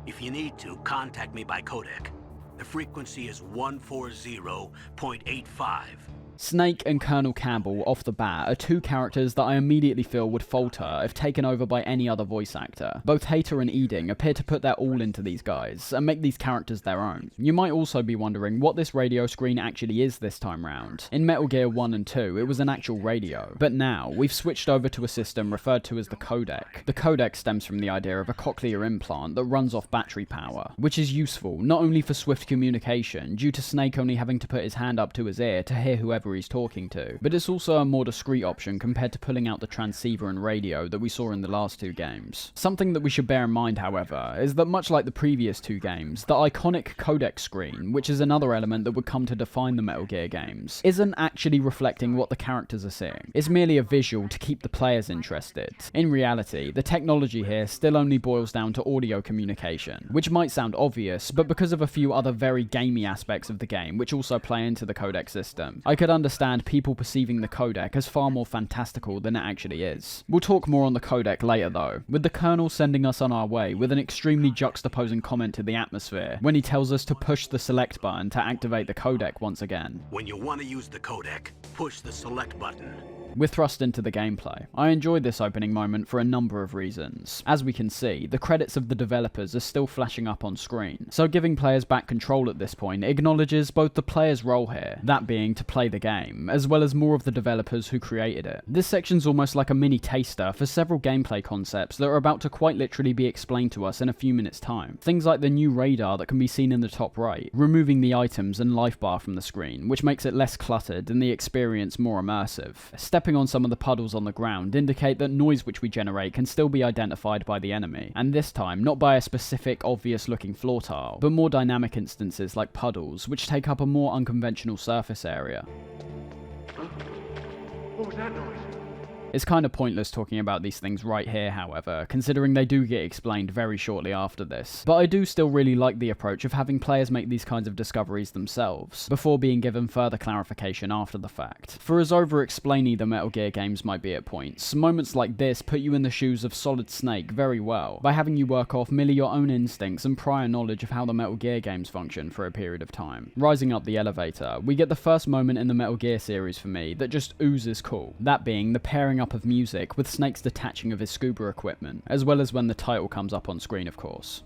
Speaker 2: If you need to, contact me by codec. The frequency is 140.85.
Speaker 1: Snake and Colonel Campbell off the bat are two characters that I immediately feel would falter if taken over by any other voice actor. Both Hayter and Eading appear to put their all into these guys and make these characters their own. You might also be wondering what this radio screen actually is this time round. In Metal Gear 1 and 2 it was an actual radio, but now we've switched over to a system referred to as the codec. The codec stems from the idea of a cochlear implant that runs off battery power, which is useful not only for swift communication due to Snake only having to put his hand up to his ear to hear whoever he's talking to, but it's also a more discreet option compared to pulling out the transceiver and radio that we saw in the last two games. Something that we should bear in mind, however, is that much like the previous two games, the iconic codec screen, which is another element that would come to define the Metal Gear games, isn't actually reflecting what the characters are seeing. It's merely a visual to keep the players interested. In reality, the technology here still only boils down to audio communication, which might sound obvious, but because of a few other very gamey aspects of the game which also play into the codec system, I could understand people perceiving the codec as far more fantastical than it actually is. We'll talk more on the codec later though, with the Colonel sending us on our way with an extremely juxtaposing comment to the atmosphere when he tells us to push the select button to activate the codec once again.
Speaker 2: When you want to use the codec, push the select button.
Speaker 1: We're thrust into the gameplay. I enjoyed this opening moment for a number of reasons. As we can see, the credits of the developers are still flashing up on screen, so giving players back control at this point acknowledges both the player's role here, that being to play the game, as well as more of the developers who created it. This section's almost like a mini taster for several gameplay concepts that are about to quite literally be explained to us in a few minutes time. Things like the new radar that can be seen in the top right, removing the items and life bar from the screen, which makes it less cluttered and the experience more immersive. Stepping stepping on some of the puddles on the ground indicate that noise which we generate can still be identified by the enemy, and this time not by a specific obvious looking floor tile, but more dynamic instances like puddles which take up a more unconventional surface area.
Speaker 5: What was that noise?
Speaker 1: It's kind of pointless talking about these things right here, however, considering they do get explained very shortly after this, but I do still really like the approach of having players make these kinds of discoveries themselves, before being given further clarification after the fact. For as over-explainy the Metal Gear games might be at points, moments like this put you in the shoes of Solid Snake very well, by having you work off merely your own instincts and prior knowledge of how the Metal Gear games function for a period of time. Rising up the elevator, we get the first moment in the Metal Gear series for me that just oozes cool, that being the pairing up of music with Snake's detaching of his scuba equipment, as well as when the title comes up on screen, of course.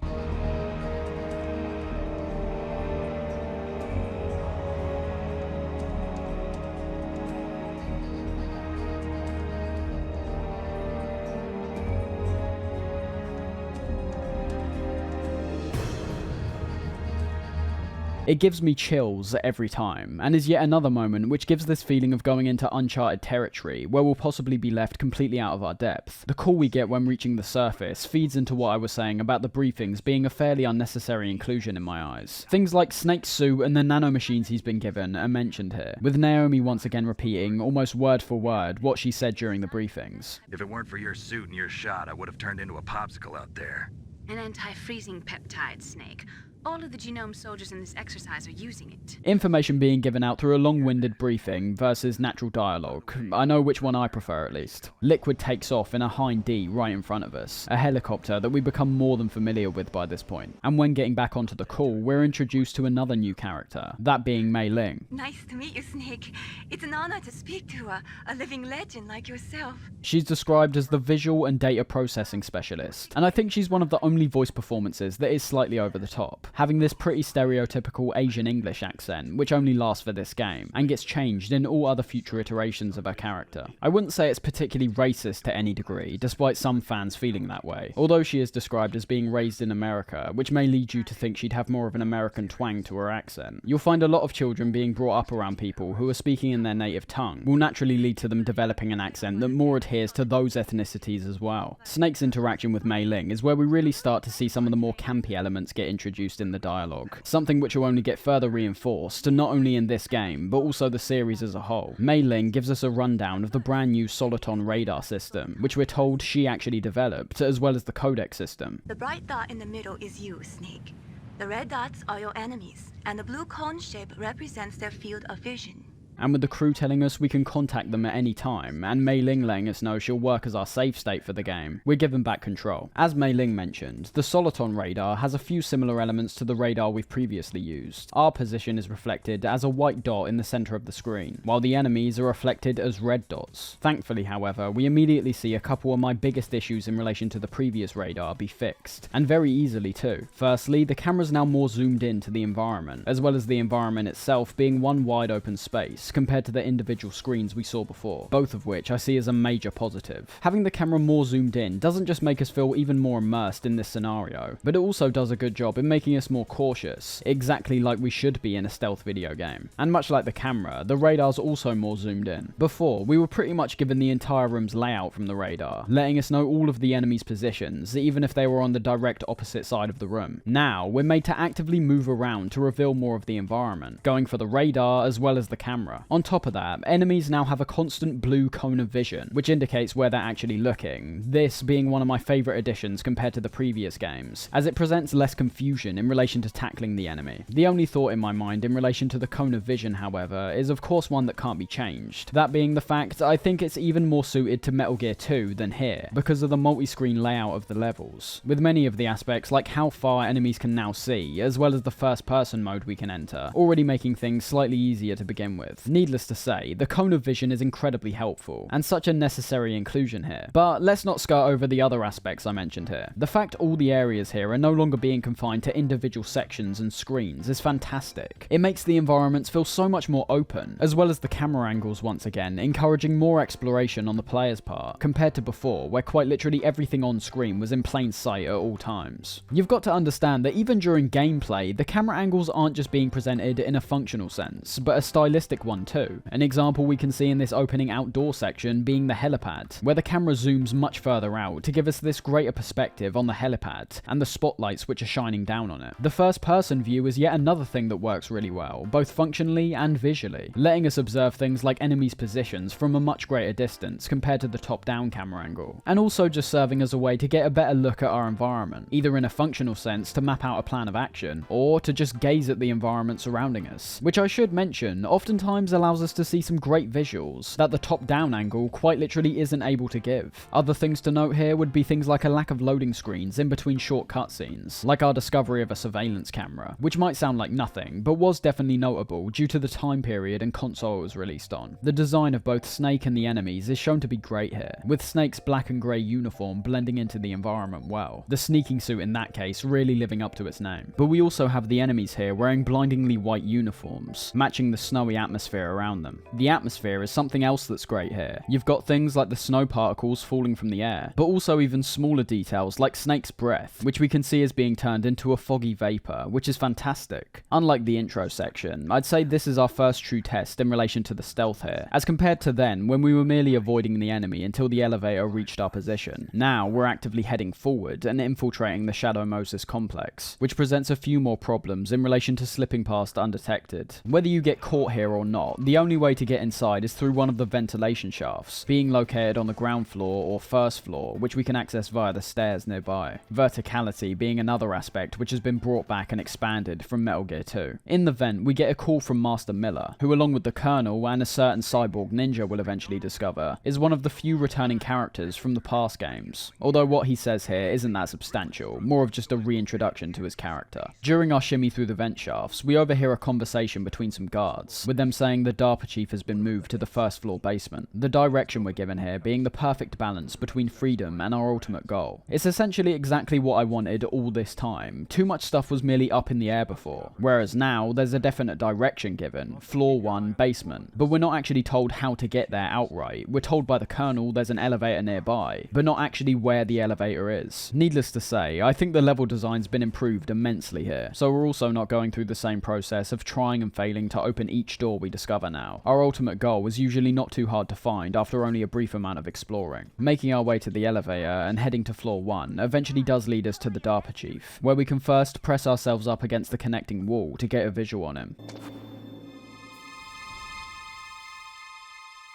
Speaker 1: It gives me chills every time, and is yet another moment which gives this feeling of going into uncharted territory, where we'll possibly be left completely out of our depth. The call we get when reaching the surface feeds into what I was saying about the briefings being a fairly unnecessary inclusion in my eyes. Things like Snake's suit and the nanomachines he's been given are mentioned here, with Naomi once again repeating, almost word for word, what she said during the briefings.
Speaker 3: If it weren't for your suit and your shot, I would have turned into a popsicle out there.
Speaker 4: An anti-freezing peptide, Snake. All of the genome soldiers in this exercise are using it.
Speaker 1: Information being given out through a long-winded briefing versus natural dialogue. I know which one I prefer at least. Liquid takes off in a Hind D right in front of us, a helicopter that we become more than familiar with by this point. And when getting back onto the call, we're introduced to another new character, that being Mei Ling.
Speaker 6: Nice to meet you, Snake. It's an honor to speak to a living legend like yourself.
Speaker 1: She's described as the visual and data processing specialist, and I think she's one of the only voice performances that is slightly over the top, having this pretty stereotypical Asian English accent, which only lasts for this game, and gets changed in all other future iterations of her character. I wouldn't say it's particularly racist to any degree, despite some fans feeling that way, although she is described as being raised in America, which may lead you to think she'd have more of an American twang to her accent. You'll find a lot of children being brought up around people who are speaking in their native tongue, will naturally lead to them developing an accent that more adheres to those ethnicities as well. Snake's interaction with Mei Ling is where we really start to see some of the more campy elements get introduced in the dialogue, something which will only get further reinforced, not only in this game, but also the series as a whole. Mei Ling gives us a rundown of the brand new Soliton radar system, which we're told she actually developed, as well as the codec system.
Speaker 6: The bright dot in the middle is you, Snake. The red dots are your enemies, and the blue cone shape represents their field of vision.
Speaker 1: And with the crew telling us we can contact them at any time, and Mei Ling letting us know she'll work as our save state for the game, we're given back control. As Mei Ling mentioned, the Soliton radar has a few similar elements to the radar we've previously used. Our position is reflected as a white dot in the centre of the screen, while the enemies are reflected as red dots. Thankfully, however, we immediately see a couple of my biggest issues in relation to the previous radar be fixed, and very easily too. Firstly, the camera's now more zoomed in to the environment, as well as the environment itself being one wide open space, compared to the individual screens we saw before, both of which I see as a major positive. Having the camera more zoomed in doesn't just make us feel even more immersed in this scenario, but it also does a good job in making us more cautious, exactly like we should be in a stealth video game. And much like the camera, the radar's also more zoomed in. Before, we were pretty much given the entire room's layout from the radar, letting us know all of the enemy's positions, even if they were on the direct opposite side of the room. Now, we're made to actively move around to reveal more of the environment, going for the radar as well as the camera. On top of that, enemies now have a constant blue cone of vision, which indicates where they're actually looking, this being one of my favourite additions compared to the previous games, as it presents less confusion in relation to tackling the enemy. The only thought in my mind in relation to the cone of vision, however, is of course one that can't be changed, that being the fact I think it's even more suited to Metal Gear 2 than here, because of the multi-screen layout of the levels, with many of the aspects like how far enemies can now see, as well as the first-person mode we can enter, already making things slightly easier to begin with. Needless to say, the cone of vision is incredibly helpful, and such a necessary inclusion here. But let's not skirt over the other aspects I mentioned here. The fact all the areas here are no longer being confined to individual sections and screens is fantastic. It makes the environments feel so much more open, as well as the camera angles once again, encouraging more exploration on the player's part, compared to before, where quite literally everything on screen was in plain sight at all times. You've got to understand that even during gameplay, the camera angles aren't just being presented in a functional sense, but a stylistic one one too. An example we can see in this opening outdoor section being the helipad, where the camera zooms much further out to give us this greater perspective on the helipad and the spotlights which are shining down on it. The first person view is yet another thing that works really well, both functionally and visually, letting us observe things like enemies' positions from a much greater distance compared to the top-down camera angle, and also just serving as a way to get a better look at our environment, either in a functional sense to map out a plan of action, or to just gaze at the environment surrounding us, which I should mention oftentimes allows us to see some great visuals that the top-down angle quite literally isn't able to give. Other things to note here would be things like a lack of loading screens in between short cutscenes, like our discovery of a surveillance camera, which might sound like nothing, but was definitely notable due to the time period and console it was released on. The design of both Snake and the enemies is shown to be great here, with Snake's black and grey uniform blending into the environment well, the sneaking suit in that case really living up to its name. But we also have the enemies here wearing blindingly white uniforms, matching the snowy atmosphere around them. The atmosphere is something else that's great here. You've got things like the snow particles falling from the air, but also even smaller details like Snake's breath, which we can see as being turned into a foggy vapor, which is fantastic. Unlike the intro section, I'd say this is our first true test in relation to the stealth here, as compared to then when we were merely avoiding the enemy until the elevator reached our position. Now we're actively heading forward and infiltrating the Shadow Moses complex, which presents a few more problems in relation to slipping past undetected. Whether you get caught here or not, the only way to get inside is through one of the ventilation shafts, being located on the ground floor or first floor, which we can access via the stairs nearby. Verticality being another aspect which has been brought back and expanded from Metal Gear 2. In the vent, we get a call from Master Miller, who along with the Colonel and a certain cyborg ninja we'll eventually discover, is one of the few returning characters from the past games. Although what he says here isn't that substantial, more of just a reintroduction to his character. During our shimmy through the vent shafts, we overhear a conversation between some guards, with them saying the DARPA chief has been moved to the first floor basement. The direction we're given here being the perfect balance between freedom and our ultimate goal. It's essentially exactly what I wanted all this time. Too much stuff was merely up in the air before, whereas now there's a definite direction given, floor 1, basement, but we're not actually told how to get there outright. We're told by the Colonel there's an elevator nearby, but not actually where the elevator is. Needless to say, I think the level design's been improved immensely here, so we're also not going through the same process of trying and failing to open each door we discover now. Our ultimate goal is usually not too hard to find after only a brief amount of exploring. Making our way to the elevator and heading to floor 1 eventually does lead us to the DARPA chief, where we can first press ourselves up against the connecting wall to get a visual on him,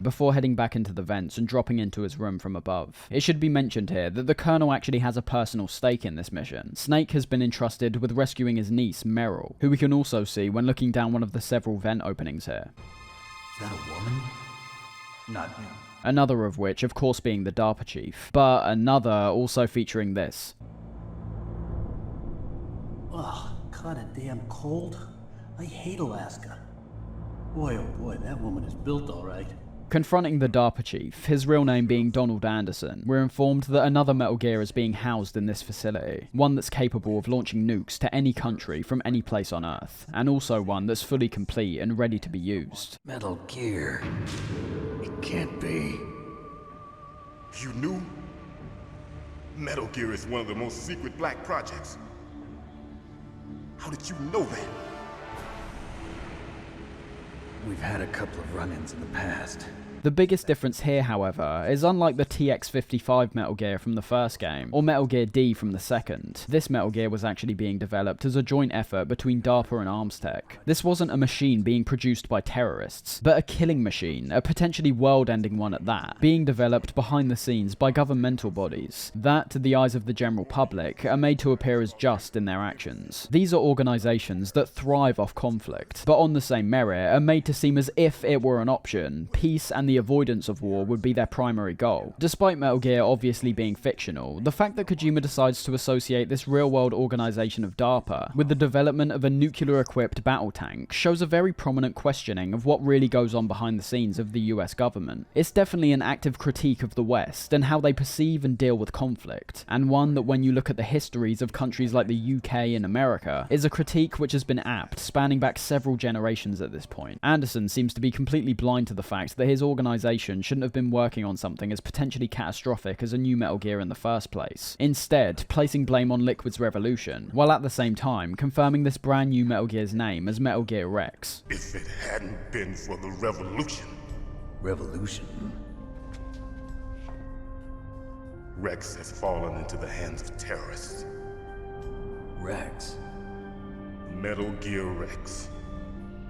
Speaker 1: before heading back into the vents and dropping into his room from above. It should be mentioned here that the Colonel actually has a personal stake in this mission. Snake has been entrusted with rescuing his niece, Meryl, who we can also see when looking down one of the several vent openings here.
Speaker 5: Is that a woman? Not me.
Speaker 1: Another of which, of course, being the DARPA chief, but another also featuring this.
Speaker 5: Ugh, kinda damn cold. I hate Alaska. Boy, oh boy, that woman is built all right.
Speaker 1: Confronting the DARPA chief, his real name being Donald Anderson, we're informed that another Metal Gear is being housed in this facility, one that's capable of launching nukes to any country from any place on Earth, and also one that's fully complete and ready to be used.
Speaker 5: Metal Gear. It can't be.
Speaker 7: You knew? Metal Gear is one of the most secret black projects. How did you know that?
Speaker 5: We've had a couple of run-ins in the past.
Speaker 1: The biggest difference here, however, is unlike the TX-55 Metal Gear from the first game, or Metal Gear D from the second, this Metal Gear was actually being developed as a joint effort between DARPA and Arms Tech. This wasn't a machine being produced by terrorists, but a killing machine, a potentially world-ending one at that, being developed behind the scenes by governmental bodies that, to the eyes of the general public, are made to appear as just in their actions. These are organisations that thrive off conflict, but on the same merit are made to seem as if it were an option. Peace and the avoidance of war would be their primary goal. Despite Metal Gear obviously being fictional, the fact that Kojima decides to associate this real-world organisation of DARPA with the development of a nuclear-equipped battle tank shows a very prominent questioning of what really goes on behind the scenes of the US government. It's definitely an active critique of the West and how they perceive and deal with conflict, and one that when you look at the histories of countries like the UK and America, is a critique which has been apt, spanning back several generations at this point. Anderson seems to be completely blind to the fact that his organization organisation shouldn't have been working on something as potentially catastrophic as a new Metal Gear in the first place, instead placing blame on Liquid's revolution, while at the same time confirming this brand new Metal Gear's name as Metal Gear Rex.
Speaker 7: If it hadn't been for the revolution.
Speaker 5: Revolution?
Speaker 7: Rex has fallen into the hands of terrorists.
Speaker 5: Rex?
Speaker 7: Metal Gear Rex.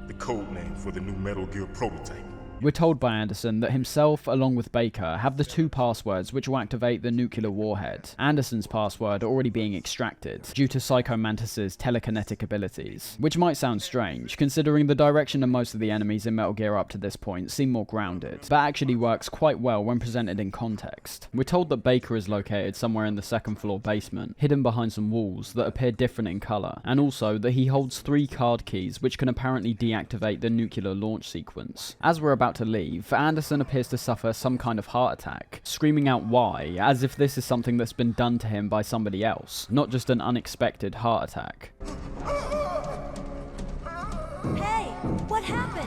Speaker 7: The code name for the new Metal Gear prototype.
Speaker 1: We're told by Anderson that himself, along with Baker, have the 2 passwords which will activate the nuclear warhead. Anderson's password already being extracted, due to Psycho Mantis's telekinetic abilities. Which might sound strange, considering the direction of most of the enemies in Metal Gear up to this point seem more grounded, but actually works quite well when presented in context. We're told that Baker is located somewhere in the 2nd floor basement, hidden behind some walls that appear different in colour, and also that he holds 3 card keys which can apparently deactivate the nuclear launch sequence. As we're about to leave, Anderson appears to suffer some kind of heart attack, screaming out why, as if this is something that's been done to him by somebody else, not just an unexpected heart attack.
Speaker 6: Hey, what happened?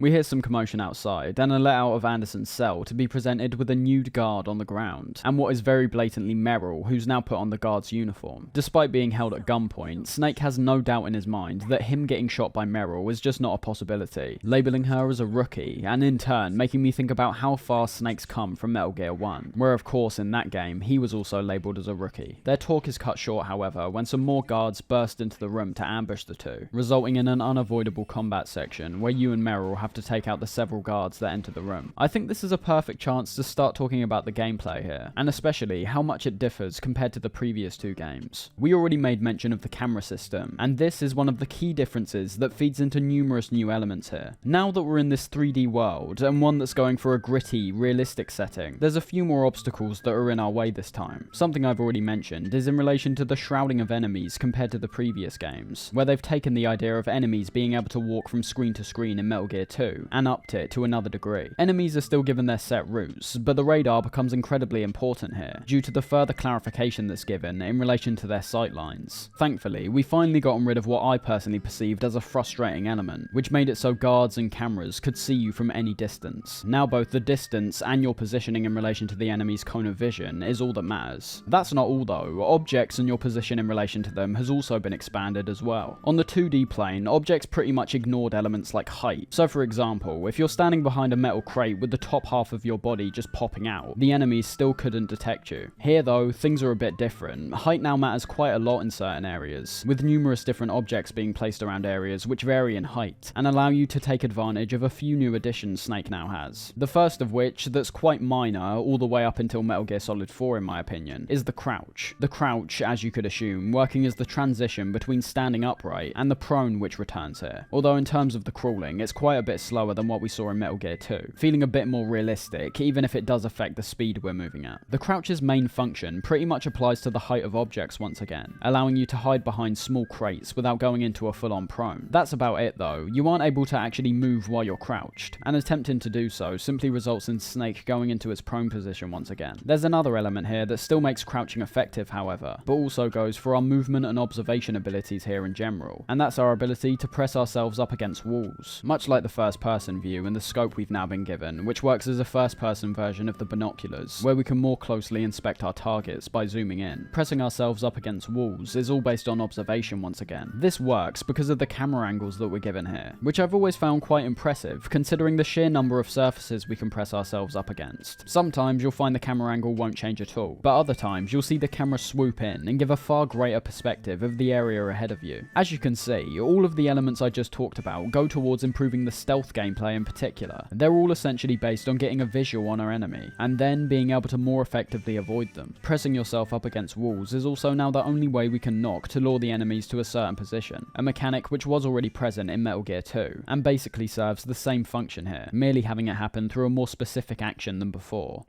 Speaker 1: We hear some commotion outside, and a let-out of Anderson's cell to be presented with a nude guard on the ground, and what is very blatantly Meryl, who's now put on the guard's uniform. Despite being held at gunpoint, Snake has no doubt in his mind that him getting shot by Meryl is just not a possibility, labelling her as a rookie, and in turn making me think about how far Snake's come from Metal Gear 1, where of course in that game he was also labelled as a rookie. Their talk is cut short, however, when some more guards burst into the room to ambush the two, resulting in an unavoidable combat section where you and Meryl have to take out the several guards that enter the room. I think this is a perfect chance to start talking about the gameplay here, and especially how much it differs compared to the previous 2 games. We already made mention of the camera system, and this is one of the key differences that feeds into numerous new elements here. Now that we're in this 3D world, and one that's going for a gritty, realistic setting, there's a few more obstacles that are in our way this time. Something I've already mentioned is in relation to the shrouding of enemies compared to the previous games, where they've taken the idea of enemies being able to walk from screen to screen in Metal Gear 2, and upped it to another degree. Enemies are still given their set routes, but the radar becomes incredibly important here, due to the further clarification that's given in relation to their sightlines. Thankfully, we finally gotten rid of what I personally perceived as a frustrating element, which made it so guards and cameras could see you from any distance. Now both the distance and your positioning in relation to the enemy's cone of vision is all that matters. That's not all though, objects and your position in relation to them has also been expanded as well. On the 2D plane, objects pretty much ignored elements like height, so for example, if you're standing behind a metal crate with the top half of your body just popping out, the enemies still couldn't detect you. Here though, things are a bit different. Height now matters quite a lot in certain areas, with numerous different objects being placed around areas which vary in height, and allow you to take advantage of a few new additions Snake now has. The first of which, that's quite minor, all the way up until Metal Gear Solid 4 in my opinion, is the crouch. The crouch, as you could assume, working as the transition between standing upright and the prone which returns here. Although in terms of the crawling, it's quite a bit slower than what we saw in Metal Gear 2, feeling a bit more realistic, even if it does affect the speed we're moving at. The crouch's main function pretty much applies to the height of objects once again, allowing you to hide behind small crates without going into a full-on prone. That's about it though. You aren't able to actually move while you're crouched, and attempting to do so simply results in Snake going into its prone position once again. There's another element here that still makes crouching effective, however, but also goes for our movement and observation abilities here in general, and that's our ability to press ourselves up against walls, much like the first-person view and the scope we've now been given, which works as a first-person version of the binoculars, where we can more closely inspect our targets by zooming in. Pressing ourselves up against walls is all based on observation once again. This works because of the camera angles that we're given here, which I've always found quite impressive, considering the sheer number of surfaces we can press ourselves up against. Sometimes you'll find the camera angle won't change at all, but other times you'll see the camera swoop in and give a far greater perspective of the area ahead of you. As you can see, all of the elements I just talked about go towards improving the stealth gameplay in particular. They're all essentially based on getting a visual on our enemy, and then being able to more effectively avoid them. Pressing yourself up against walls is also now the only way we can knock to lure the enemies to a certain position, a mechanic which was already present in Metal Gear 2, and basically serves the same function here, merely having it happen through a more specific action than before.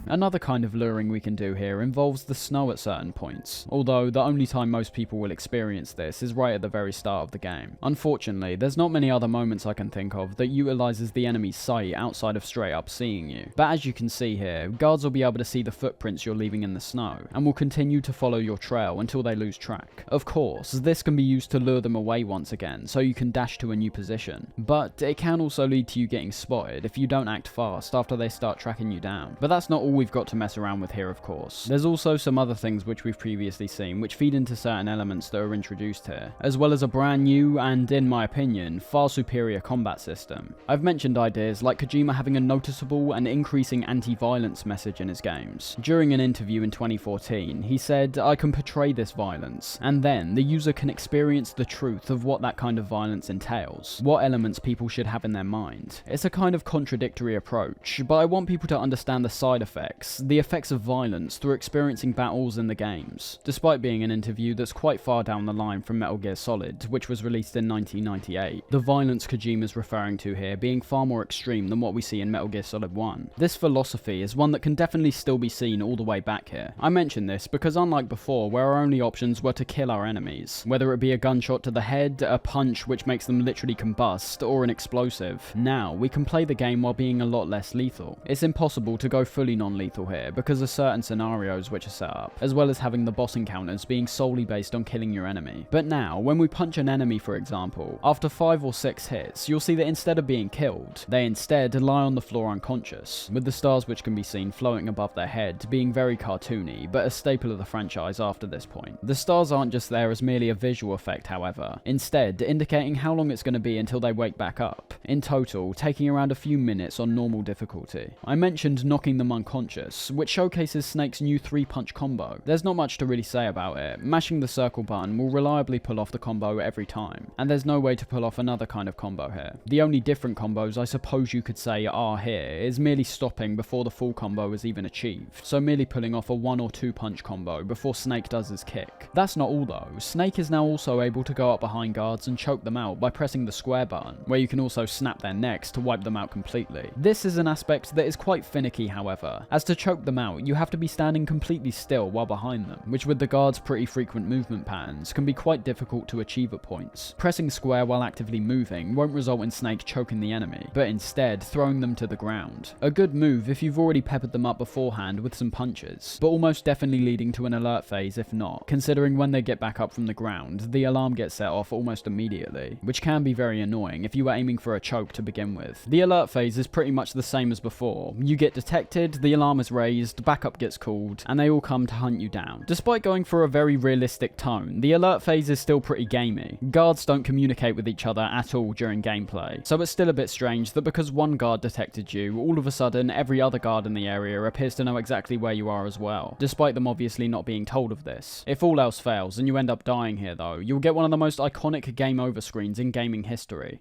Speaker 1: Another kind of luring we can do here involves the snow at certain points, although the only time most people will experience this is right at the very start of the game. Unfortunately, there's not many other moments I can think of that utilizes the enemy's sight outside of straight up seeing you. But as you can see here, guards will be able to see the footprints you're leaving in the snow, and will continue to follow your trail until they lose track. Of course, this can be used to lure them away once again, so you can dash to a new position, but it can also lead to you getting spotted if you don't act fast after they start tracking you down. But that's not all we've got to mess around with here, of course. There's also some other things which we've previously seen which feed into certain elements that are introduced here, as well as a brand new and, in my opinion, far superior combat system. I've mentioned ideas like Kojima having a noticeable and increasing anti-violence message in his games. During an interview in 2014, he said, "I can portray this violence, and then the user can experience the truth of what that kind of violence entails, what elements people should have in their mind." It's a kind of contradictory approach, but I want people to understand the side effects, the effects of violence through experiencing battles in the games. Despite being an interview that's quite far down the line from Metal Gear Solid, which was released in 1998, the violence Kojima's referring to here being far more extreme than what we see in Metal Gear Solid 1. This philosophy is one that can definitely still be seen all the way back here. I mention this because unlike before, where our only options were to kill our enemies, whether it be a gunshot to the head, a punch which makes them literally combust, or an explosive, now we can play the game while being a lot less lethal. It's impossible to go fully non-lethal here because of certain scenarios which are set up, as well as having the boss encounters being solely based on killing your enemy. But now, when we punch an enemy for example, after 5 or 6 hits, you'll see that instead of being killed, they instead lie on the floor unconscious, with the stars which can be seen floating above their head being very cartoony, but a staple of the franchise after this point. The stars aren't just there as merely a visual effect however, instead indicating how long it's going to be until they wake back up, in total taking around a few minutes on normal difficulty. I mentioned knocking them unconscious, which showcases Snake's new 3-punch combo. There's not much to really say about it. Mashing the circle button will reliably pull off the combo every time, and there's no way to pull off another kind of combo here. The only different combos I suppose you could say are here is merely stopping before the full combo is even achieved, so merely pulling off a 1 or 2 punch combo before Snake does his kick. That's not all though. Snake is now also able to go up behind guards and choke them out by pressing the square button, where you can also snap their necks to wipe them out completely. This is an aspect that is quite finicky however, as to choke them out you have to be standing completely still while behind them, which with the guards' pretty frequent movement patterns can be quite difficult to achieve at points. Pressing square while actively moving won't result in Snake choking the enemy, but instead throwing them to the ground. A good move if you've already peppered them up beforehand with some punches, but almost definitely leading to an alert phase if not, considering when they get back up from the ground, the alarm gets set off almost immediately, which can be very annoying if you were aiming for a choke to begin with. The alert phase is pretty much the same as before. You get detected, the alarm is raised, backup gets called, and they all come to hunt you down. Despite going for a very realistic tone, the alert phase is still pretty gamey. Guards don't communicate with each other at all during gameplay, so it's still a bit strange that because one guard detected you, all of a sudden every other guard in the area appears to know exactly where you are as well, despite them obviously not being told of this. If all else fails and you end up dying here though, you'll get one of the most iconic game over screens in gaming history.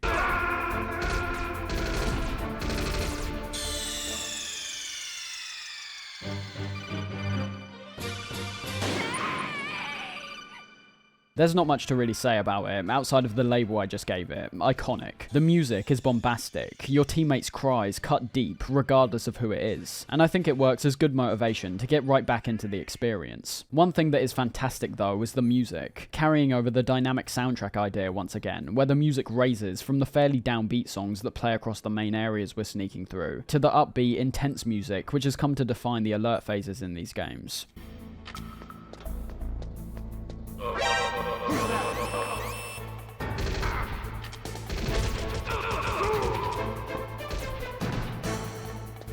Speaker 1: There's not much to really say about it, outside of the label I just gave it. Iconic. The music is bombastic, your teammates' cries cut deep, regardless of who it is, and I think it works as good motivation to get right back into the experience. One thing that is fantastic though is the music, carrying over the dynamic soundtrack idea once again, where the music raises from the fairly downbeat songs that play across the main areas we're sneaking through, to the upbeat, intense music which has come to define the alert phases in these games.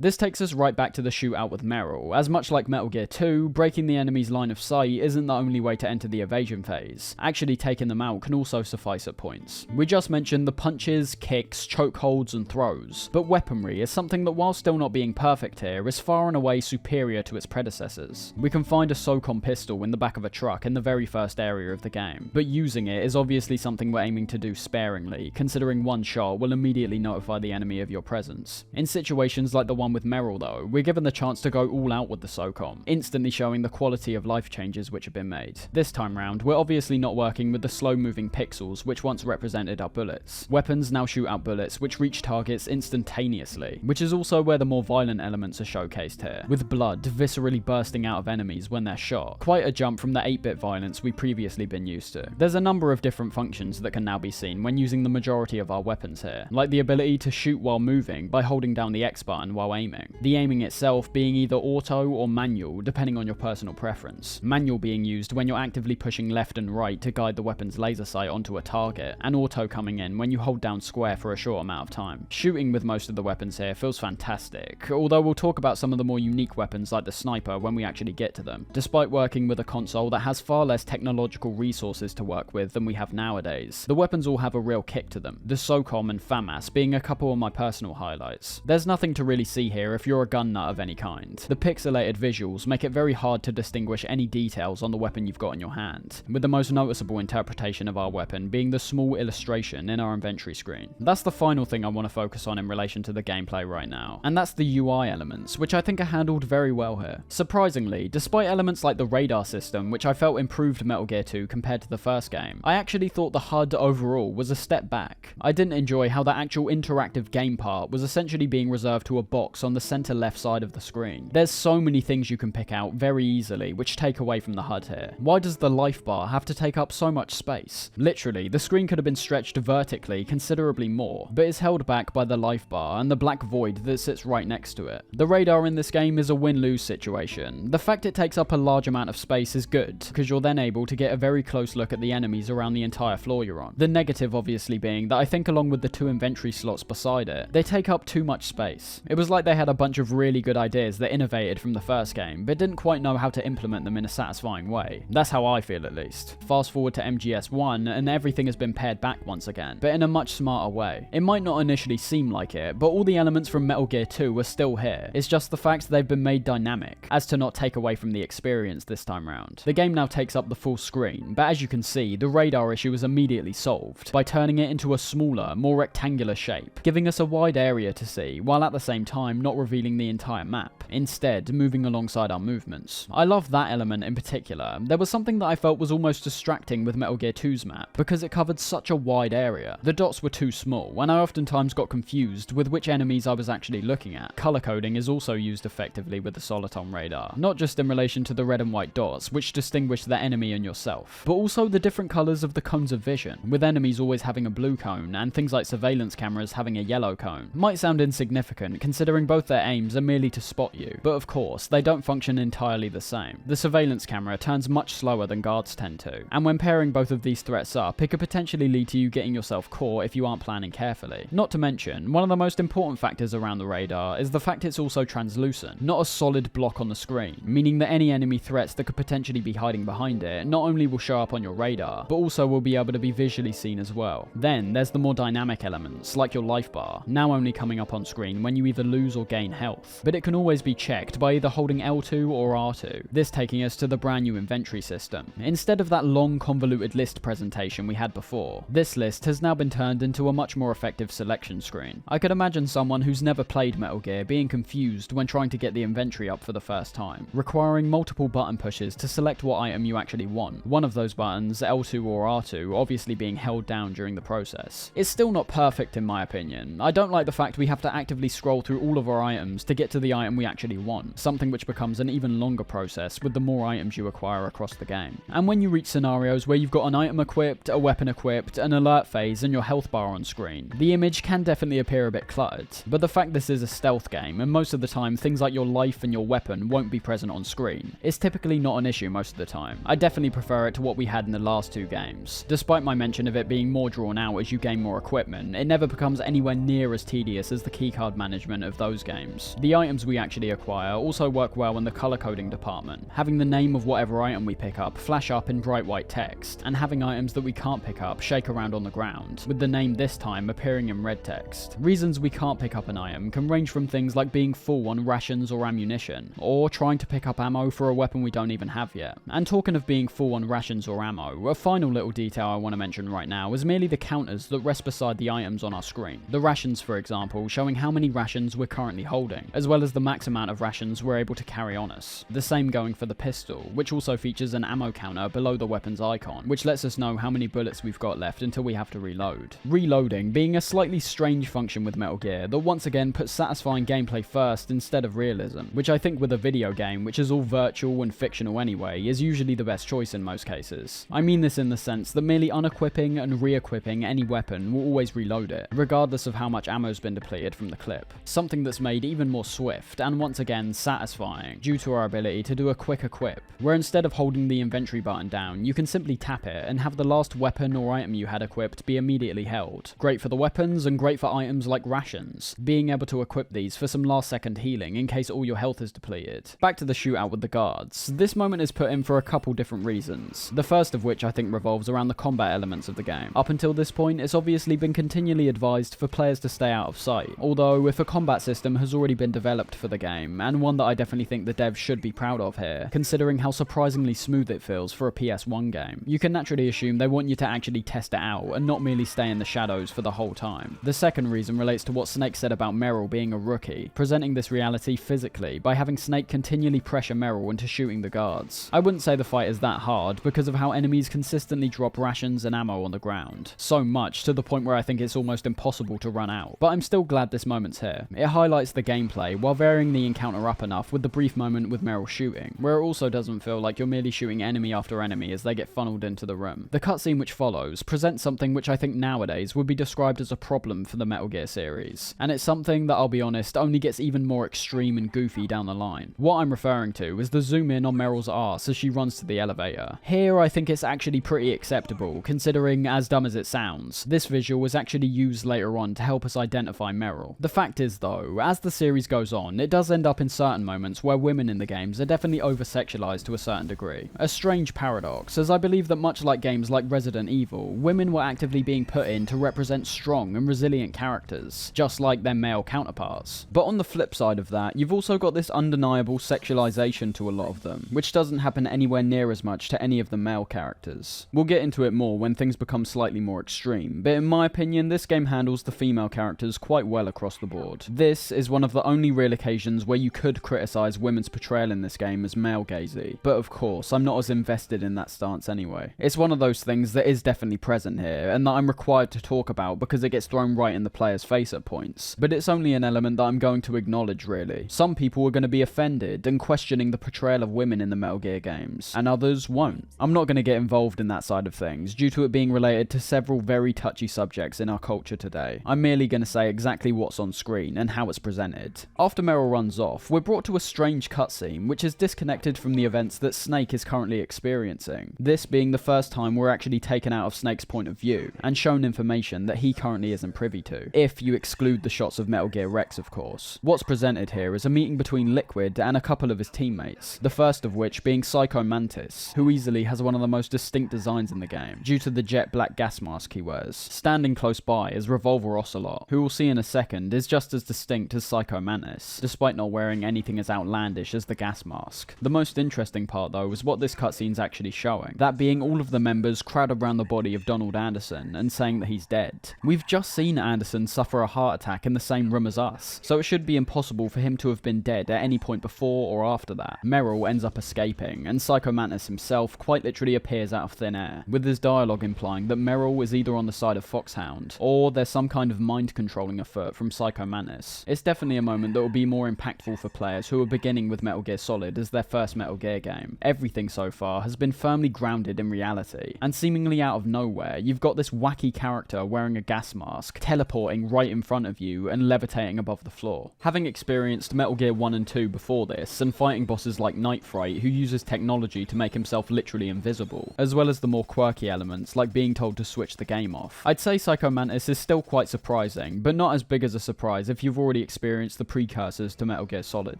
Speaker 1: This takes us right back to the shootout with Meryl, as much like Metal Gear 2, breaking the enemy's line of sight isn't the only way to enter the evasion phase. Actually taking them out can also suffice at points. We just mentioned the punches, kicks, chokeholds and throws, but weaponry is something that while still not being perfect here, is far and away superior to its predecessors. We can find a SOCOM pistol in the back of a truck in the very first area of the game, but using it is obviously something we're aiming to do sparingly, considering one shot will immediately notify the enemy of your presence. In situations like the one with Meryl though, we're given the chance to go all out with the SOCOM, instantly showing the quality of life changes which have been made. This time round, we're obviously not working with the slow moving pixels which once represented our bullets. Weapons now shoot out bullets which reach targets instantaneously, which is also where the more violent elements are showcased here, with blood viscerally bursting out of enemies when they're shot. Quite a jump from the 8-bit violence we've previously been used to. There's a number of different functions that can now be seen when using the majority of our weapons here, like the ability to shoot while moving by holding down the X button while aiming. The aiming itself being either auto or manual depending on your personal preference. Manual being used when you're actively pushing left and right to guide the weapon's laser sight onto a target, and auto coming in when you hold down square for a short amount of time. Shooting with most of the weapons here feels fantastic, although we'll talk about some of the more unique weapons like the sniper when we actually get to them. Despite working with a console that has far less technological resources to work with than we have nowadays, the weapons all have a real kick to them, the SOCOM and FAMAS being a couple of my personal highlights. There's nothing to really see here if you're a gun nut of any kind. The pixelated visuals make it very hard to distinguish any details on the weapon you've got in your hand, with the most noticeable interpretation of our weapon being the small illustration in our inventory screen. That's the final thing I want to focus on in relation to the gameplay right now, and that's the UI elements, which I think are handled very well here. Surprisingly, despite elements like the radar system, which I felt improved Metal Gear 2 compared to the first game, I actually thought the HUD overall was a step back. I didn't enjoy how the actual interactive game part was essentially being reserved to a box on the center left side of the screen. There's so many things you can pick out very easily which take away from the HUD here. Why does the life bar have to take up so much space? Literally, the screen could have been stretched vertically considerably more, but is held back by the life bar and the black void that sits right next to it. The radar in this game is a win-lose situation. The fact it takes up a large amount of space is good, because you're then able to get a very close look at the enemies around the entire floor you're on. The negative obviously being that I think along with the 2 inventory slots beside it, they take up too much space. It was like they had a bunch of really good ideas that innovated from the first game, but didn't quite know how to implement them in a satisfying way. That's how I feel at least. Fast forward to MGS1 and everything has been pared back once again, but in a much smarter way. It might not initially seem like it, but all the elements from Metal Gear 2 are still here. It's just the fact they've been made dynamic, as to not take away from the experience this time round. The game now takes up the full screen, but as you can see, the radar issue is immediately solved by turning it into a smaller, more rectangular shape, giving us a wide area to see, while at the same time not revealing the entire map, instead moving alongside our movements. I love that element in particular. There was something that I felt was almost distracting with Metal Gear 2's map, because it covered such a wide area. The dots were too small, and I oftentimes got confused with which enemies I was actually looking at. Color coding is also used effectively with the Soliton radar, not just in relation to the red and white dots, which distinguish the enemy and yourself, but also the different colors of the cones of vision, with enemies always having a blue cone, and things like surveillance cameras having a yellow cone. Might sound insignificant, considering both their aims are merely to spot you, but of course, they don't function entirely the same. The surveillance camera turns much slower than guards tend to, and when pairing both of these threats up, it could potentially lead to you getting yourself caught if you aren't planning carefully. Not to mention, one of the most important factors around the radar is the fact it's also translucent, not a solid block on the screen, meaning that any enemy threats that could potentially be hiding behind it not only will show up on your radar, but also will be able to be visually seen as well. Then there's the more dynamic elements, like your life bar, now only coming up on screen when you either lose or gain health, but it can always be checked by either holding L2 or R2, this taking us to the brand new inventory system. Instead of that long convoluted list presentation we had before, this list has now been turned into a much more effective selection screen. I could imagine someone who's never played Metal Gear being confused when trying to get the inventory up for the first time, requiring multiple button pushes to select what item you actually want. One of those buttons, L2 or R2, obviously being held down during the process. It's still not perfect in my opinion. I don't like the fact we have to actively scroll through all of our items to get to the item we actually want, something which becomes an even longer process with the more items you acquire across the game. And when you reach scenarios where you've got an item equipped, a weapon equipped, an alert phase, and your health bar on screen, the image can definitely appear a bit cluttered, but the fact this is a stealth game, and most of the time things like your life and your weapon won't be present on screen, it's typically not an issue most of the time. I definitely prefer it to what we had in the last 2 games. Despite my mention of it being more drawn out as you gain more equipment, it never becomes anywhere near as tedious as the keycard management of those games. The items we actually acquire also work well in the color coding department, having the name of whatever item we pick up flash up in bright white text, and having items that we can't pick up shake around on the ground, with the name this time appearing in red text. Reasons we can't pick up an item can range from things like being full on rations or ammunition, or trying to pick up ammo for a weapon we don't even have yet. And talking of being full on rations or ammo, a final little detail I want to mention right now is merely the counters that rest beside the items on our screen. The rations, for example, showing how many rations we're currently holding, as well as the max amount of rations we're able to carry on us. The same going for the pistol, which also features an ammo counter below the weapon's icon, which lets us know how many bullets we've got left until we have to reload. Reloading being a slightly strange function with Metal Gear that once again puts satisfying gameplay first instead of realism, which I think with a video game, which is all virtual and fictional anyway, is usually the best choice in most cases. I mean this in the sense that merely unequipping and re-equipping any weapon will always reload it, regardless of how much ammo's been depleted from the clip. Something that's made even more swift and once again satisfying due to our ability to do a quick equip, where instead of holding the inventory button down, you can simply tap it and have the last weapon or item you had equipped be immediately held. Great for the weapons and great for items like rations, being able to equip these for some last second healing in case all your health is depleted. Back to the shootout with the guards. This moment is put in for a couple different reasons, the first of which I think revolves around the combat elements of the game. Up until this point, it's obviously been continually advised for players to stay out of sight, although if a combat system has already been developed for the game, and one that I definitely think the devs should be proud of here, considering how surprisingly smooth it feels for a PS1 game, you can naturally assume they want you to actually test it out and not merely stay in the shadows for the whole time. The second reason relates to what Snake said about Meryl being a rookie, presenting this reality physically by having Snake continually pressure Meryl into shooting the guards. I wouldn't say the fight is that hard because of how enemies consistently drop rations and ammo on the ground, so much to the point where I think it's almost impossible to run out, but I'm still glad this moment's here. It highlights the gameplay while varying the encounter up enough with the brief moment with Meryl shooting, where it also doesn't feel like you're merely shooting enemy after enemy as they get funneled into the room. The cutscene which follows presents something which I think nowadays would be described as a problem for the Metal Gear series, and it's something that, I'll be honest, only gets even more extreme and goofy down the line. What I'm referring to is the zoom in on Meryl's arse as she runs to the elevator. Here I think it's actually pretty acceptable, considering, as dumb as it sounds, this visual was actually used later on to help us identify Meryl. The fact is though, as the series goes on, it does end up in certain moments where women in the games are definitely over-sexualized to a certain degree. A strange paradox, as I believe that much like games like Resident Evil, women were actively being put in to represent strong and resilient characters, just like their male counterparts. But on the flip side of that, you've also got this undeniable sexualization to a lot of them, which doesn't happen anywhere near as much to any of the male characters. We'll get into it more when things become slightly more extreme, but in my opinion, this game handles the female characters quite well across the board. This is one of the only real occasions where you could criticize women's portrayal in this game as male-gazy, but of course, I'm not as invested in that stance anyway. It's one of those things that is definitely present here, and that I'm required to talk about because it gets thrown right in the player's face at points, but it's only an element that I'm going to acknowledge really. Some people are going to be offended and questioning the portrayal of women in the Metal Gear games, and others won't. I'm not going to get involved in that side of things, due to it being related to several very touchy subjects in our culture today. I'm merely going to say exactly what's on screen and how it's presented. After Meryl runs off, we're brought to a strange cutscene which is disconnected from the events that Snake is currently experiencing. This being the first time we're actually taken out of Snake's point of view, and shown information that he currently isn't privy to, if you exclude the shots of Metal Gear Rex of course. What's presented here is a meeting between Liquid and a couple of his teammates, the first of which being Psycho Mantis, who easily has one of the most distinct designs in the game, due to the jet black gas mask he wears. Standing close by is Revolver Ocelot, who we'll see in a second is just as distinct as Psycho Mantis, despite not wearing anything as outlandish as the gas mask. The most interesting part though is what this cutscene's actually showing, that being all of the members crowded around the body of Donald Anderson and saying that he's dead. We've just seen Anderson suffer a heart attack in the same room as us, so it should be impossible for him to have been dead at any point before or after that. Meryl ends up escaping, and Psycho Mantis himself quite literally appears out of thin air, with his dialogue implying that Meryl is either on the side of Foxhound, or there's some kind of mind controlling afoot from Psycho Mantis. It's definitely a moment that will be more impactful for players who are beginning with Metal Gear Solid as their first Metal Gear game. Everything so far has been firmly grounded in reality, and seemingly out of nowhere, you've got this wacky character wearing a gas mask, teleporting right in front of you and levitating above the floor. Having experienced Metal Gear 1 and 2 before this, and fighting bosses like Night Fright who uses technology to make himself literally invisible, as well as the more quirky elements like being told to switch the game off, I'd say Psycho Mantis is still quite surprising, but not as big as a surprise if you've already experienced the precursors to Metal Gear Solid,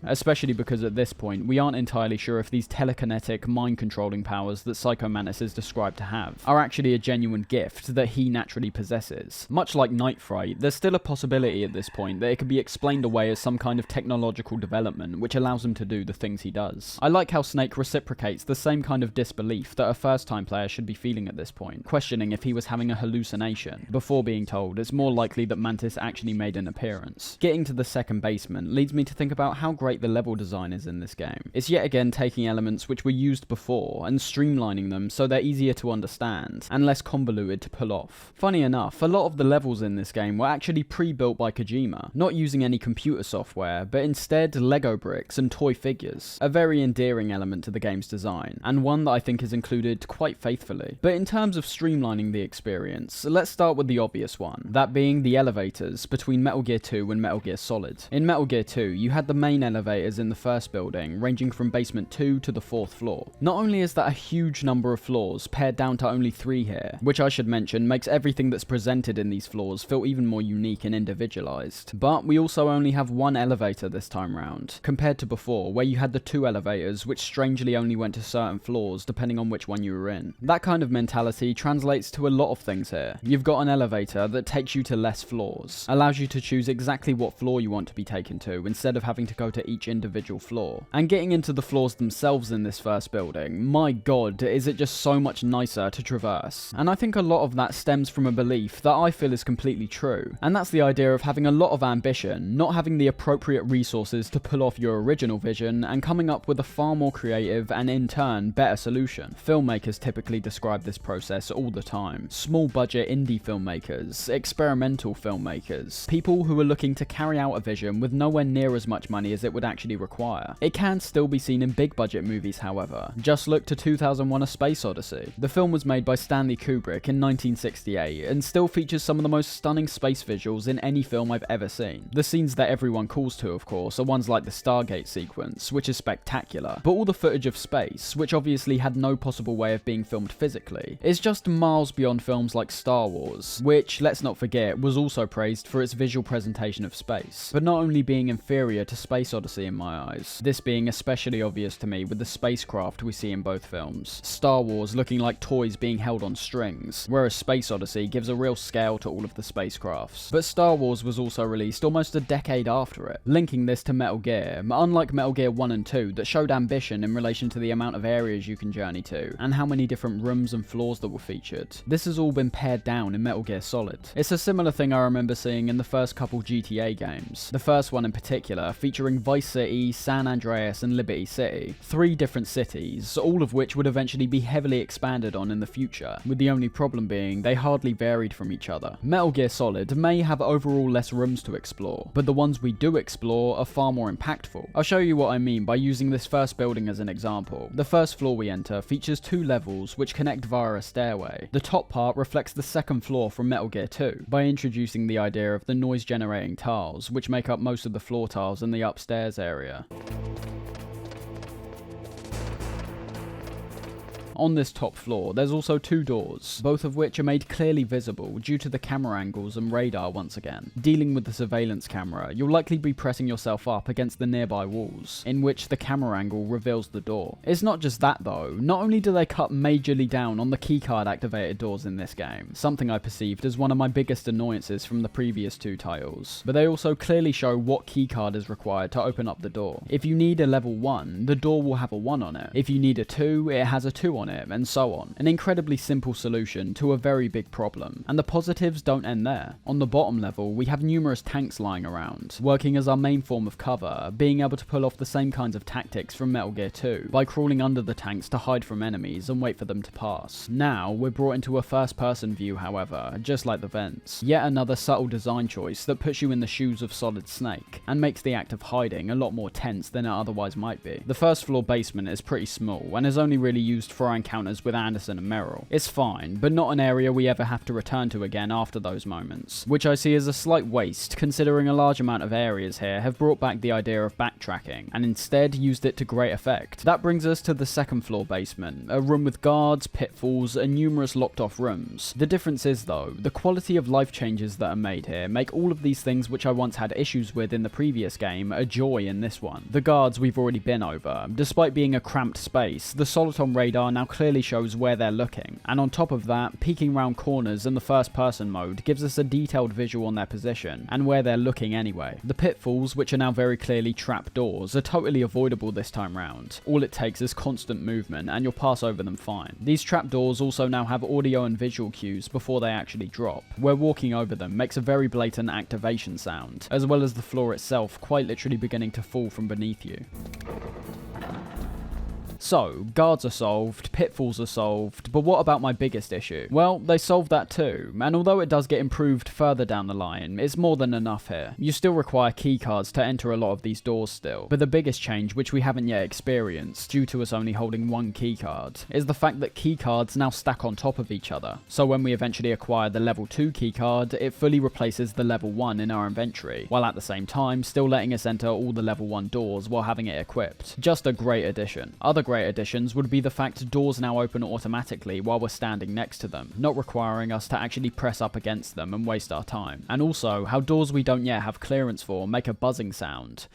Speaker 1: especially because at this point we aren't entirely sure if these telekinetic, mind-controlling powers that Psycho Mantis is described to have are actually a genuine gift that he naturally possesses. Much like Night Fright, there's still a possibility at this point that it could be explained away as some kind of technological development which allows him to do the things he does. I like how Snake reciprocates the same kind of disbelief that a first-time player should be feeling at this point, questioning if he was having a hallucination, before being told it's more likely that Mantis actually made an appearance. getting to the second basement leads me to think about how great the level design is in this game. It's yet again taking elements which were used before and streamlining them so they're easier to understand and less convoluted to pull off. Funny enough, a lot of the levels in this game were actually pre-built by Kojima, not using any computer software, but instead Lego bricks and toy figures, a very endearing element to the game's design, and one that I think is included quite faithfully. But in terms of streamlining the experience, let's start with the obvious one, that being the elevators between Metal Gear 2 and Metal Gear Solid. In Metal Gear 2, you had the main elevators in the first building, ranging from basement 2 to the 4th floor. Not only is that a huge number of floors, pared down to only 3 here, which I should mention makes everything that's presented in these floors feel even more unique and individualized, but we also only have 1 elevator this time round, compared to before, where you had the 2 elevators, which strangely only went to certain floors depending on which one you were in. That kind of mentality translates to a lot of things here. You've got an elevator that takes you to less floors, allows you to choose exactly what floor you want to be taken to instead of having to go to each individual floor. And getting into the floors themselves in this first building, my god, is it just so much nicer to traverse. And I think a lot of that stems from a belief that I feel is completely true, and that's the idea of having a lot of ambition, not having the appropriate resources to pull off your original vision, and coming up with a far more creative and in turn better solution. Filmmakers typically describe this process all the time. Small budget indie filmmakers, experimental filmmakers, people who are looking to carry out a vision with nowhere near as much money as it would actually require. It can still be seen in big budget movies, however. Just look to 2001: A Space Odyssey. The film was made by Stanley Kubrick in 1968 and still features some of the most stunning space visuals in any film I've ever seen. The scenes that everyone calls to, of course, are ones like the Stargate sequence, which is spectacular, but all the footage of space, which obviously had no possible way of being filmed physically, is just miles beyond films like Star Wars, which, let's not forget, was also praised for its visual presentation of space, but not only being inferior to Space Odyssey in my eyes, this being especially obvious to me with the spacecraft we see in both films. Star Wars looking like toys being held on strings, whereas Space Odyssey gives a real scale to all of the spacecrafts. But Star Wars was also released almost a decade after it, linking this to Metal Gear, unlike Metal Gear 1 and 2 that showed ambition in relation to the amount of areas you can journey to, and how many different rooms and floors that were featured. This has all been pared down in Metal Gear Solid. It's a similar thing I remember seeing in the first couple GTA games, the first one in particular featuring Vice City, San Andreas and Liberty City, 3 different cities, all of which would eventually be heavily expanded on in the future, with the only problem being they hardly varied from each other. Metal Gear Solid may have overall less rooms to explore, but the ones we do explore are far more impactful. I'll show you what I mean by using this first building as an example. The first floor we enter features 2 levels which connect via a stairway. The top part reflects the second floor from Metal Gear 2 by introducing the idea of the noise generating tiles, which make up most of the floor tiles in the upstairs area. On this top floor, there's also 2 doors, both of which are made clearly visible due to the camera angles and radar once again. Dealing with the surveillance camera, you'll likely be pressing yourself up against the nearby walls, in which the camera angle reveals the door. It's not just that though, not only do they cut majorly down on the keycard activated doors in this game, something I perceived as one of my biggest annoyances from the previous 2 titles, but they also clearly show what keycard is required to open up the door. If you need a level 1, the door will have a 1 on it. If you need a 2, it has a 2 on it, and so on. An incredibly simple solution to a very big problem, and the positives don't end there. On the bottom level, we have numerous tanks lying around, working as our main form of cover, being able to pull off the same kinds of tactics from Metal Gear 2, by crawling under the tanks to hide from enemies and wait for them to pass. Now, we're brought into a first-person view, however, just like the vents. Yet another subtle design choice that puts you in the shoes of Solid Snake, and makes the act of hiding a lot more tense than it otherwise might be. The first floor basement is pretty small, and is only really used for encounters with Anderson and Merrill. It's fine, but not an area we ever have to return to again after those moments, which I see as a slight waste considering a large amount of areas here have brought back the idea of backtracking, and instead used it to great effect. That brings us to the second floor basement, a room with guards, pitfalls, and numerous locked off rooms. The difference is though, the quality of life changes that are made here make all of these things which I once had issues with in the previous game a joy in this one. The guards we've already been over. Despite being a cramped space, the Soliton radar now now clearly shows where they're looking, and on top of that, peeking round corners in the first person mode gives us a detailed visual on their position, and where they're looking anyway. The pitfalls, which are now very clearly trap doors, are totally avoidable this time round. All it takes is constant movement, and you'll pass over them fine. These trap doors also now have audio and visual cues before they actually drop, where walking over them makes a very blatant activation sound, as well as the floor itself quite literally beginning to fall from beneath you. So, guards are solved, pitfalls are solved, but what about my biggest issue? Well, they solved that too, and although it does get improved further down the line, it's more than enough here. You still require keycards to enter a lot of these doors still, but the biggest change, which we haven't yet experienced, due to us only holding one keycard, is the fact that keycards now stack on top of each other. So when we eventually acquire the level 2 keycard, it fully replaces the level 1 in our inventory, while at the same time still letting us enter all the level 1 doors while having it equipped. Just a great addition. Other great additions would be the fact doors now open automatically while we're standing next to them, not requiring us to actually press up against them and waste our time. And also, how doors we don't yet have clearance for make a buzzing sound,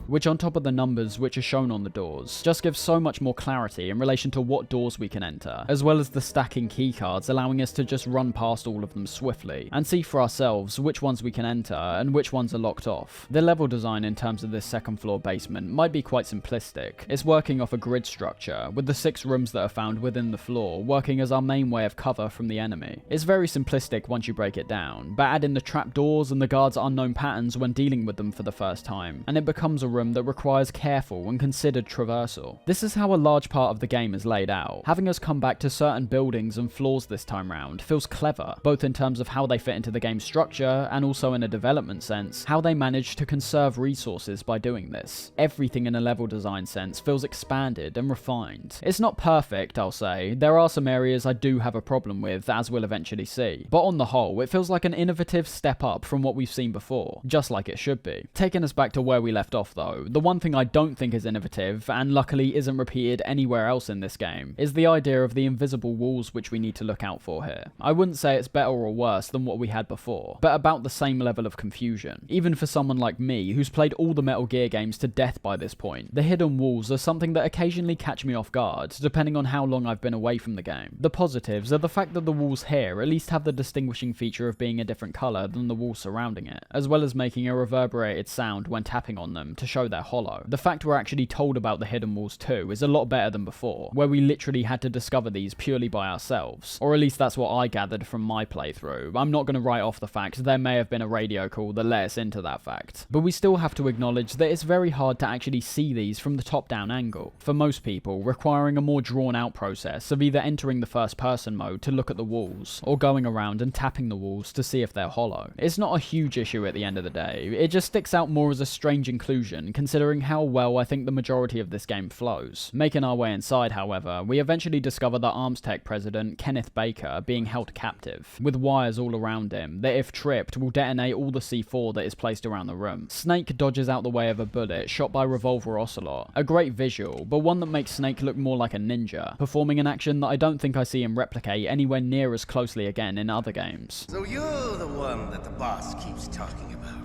Speaker 1: which on top of the numbers which are shown on the doors, just gives so much more clarity in relation to what doors we can enter, as well as the stacking keycards allowing us to just run past all of them swiftly, and see for ourselves which ones we can enter and which ones are locked off. The level design in terms of this second floor basement might be quite simplistic. It's working off a grid structure, with the 6 rooms that are found within the floor working as our main way of cover from the enemy. It's very simplistic once you break it down, but add in the trapdoors and the guards' unknown patterns when dealing with them for the first time, and it becomes a room that requires careful and considered traversal. This is how a large part of the game is laid out. Having us come back to certain buildings and floors this time round feels clever, both in terms of how they fit into the game's structure and also in a development sense, how they manage to conserve resources by doing this. Everything in a level design sense feels expanded and refined. It's not perfect, I'll say. There are some areas I do have a problem with, as we'll eventually see, but on the whole, it feels like an innovative step up from what we've seen before, just like it should be. Taking us back to where we left off though, the one thing I don't think is innovative, and luckily isn't repeated anywhere else in this game, is the idea of the invisible walls which we need to look out for here. I wouldn't say it's better or worse than what we had before, but about the same level of confusion. Even for someone like me, who's played all the Metal Gear games to death by this point, the hidden walls are something that occasionally catch me off guard, depending on how long I've been away from the game. The positives are the fact that the walls here at least have the distinguishing feature of being a different colour than the walls surrounding it, as well as making a reverberated sound when tapping on them to show they're hollow. The fact we're actually told about the hidden walls too is a lot better than before, where we literally had to discover these purely by ourselves, or at least that's what I gathered from my playthrough. I'm not going to write off the fact there may have been a radio call that let us into that fact, but we still have to acknowledge that it's very hard to actually see these from the top-down angle, for most people requiring a more drawn-out process of either entering the first-person mode to look at the walls, or going around and tapping the walls to see if they're hollow. It's not a huge issue at the end of the day, it just sticks out more as a strange inclusion considering how well I think the majority of this game flows. Making our way inside, however, we eventually discover the ArmsTech president, Kenneth Baker, being held captive, with wires all around him that if tripped will detonate all the C4 that is placed around the room. Snake dodges out the way of a bullet shot by Revolver Ocelot. A great visual, but one that makes Snake look more like a ninja, performing an action that I don't think I see him replicate anywhere near as closely again in other games.
Speaker 8: So you're the one that the boss keeps talking about.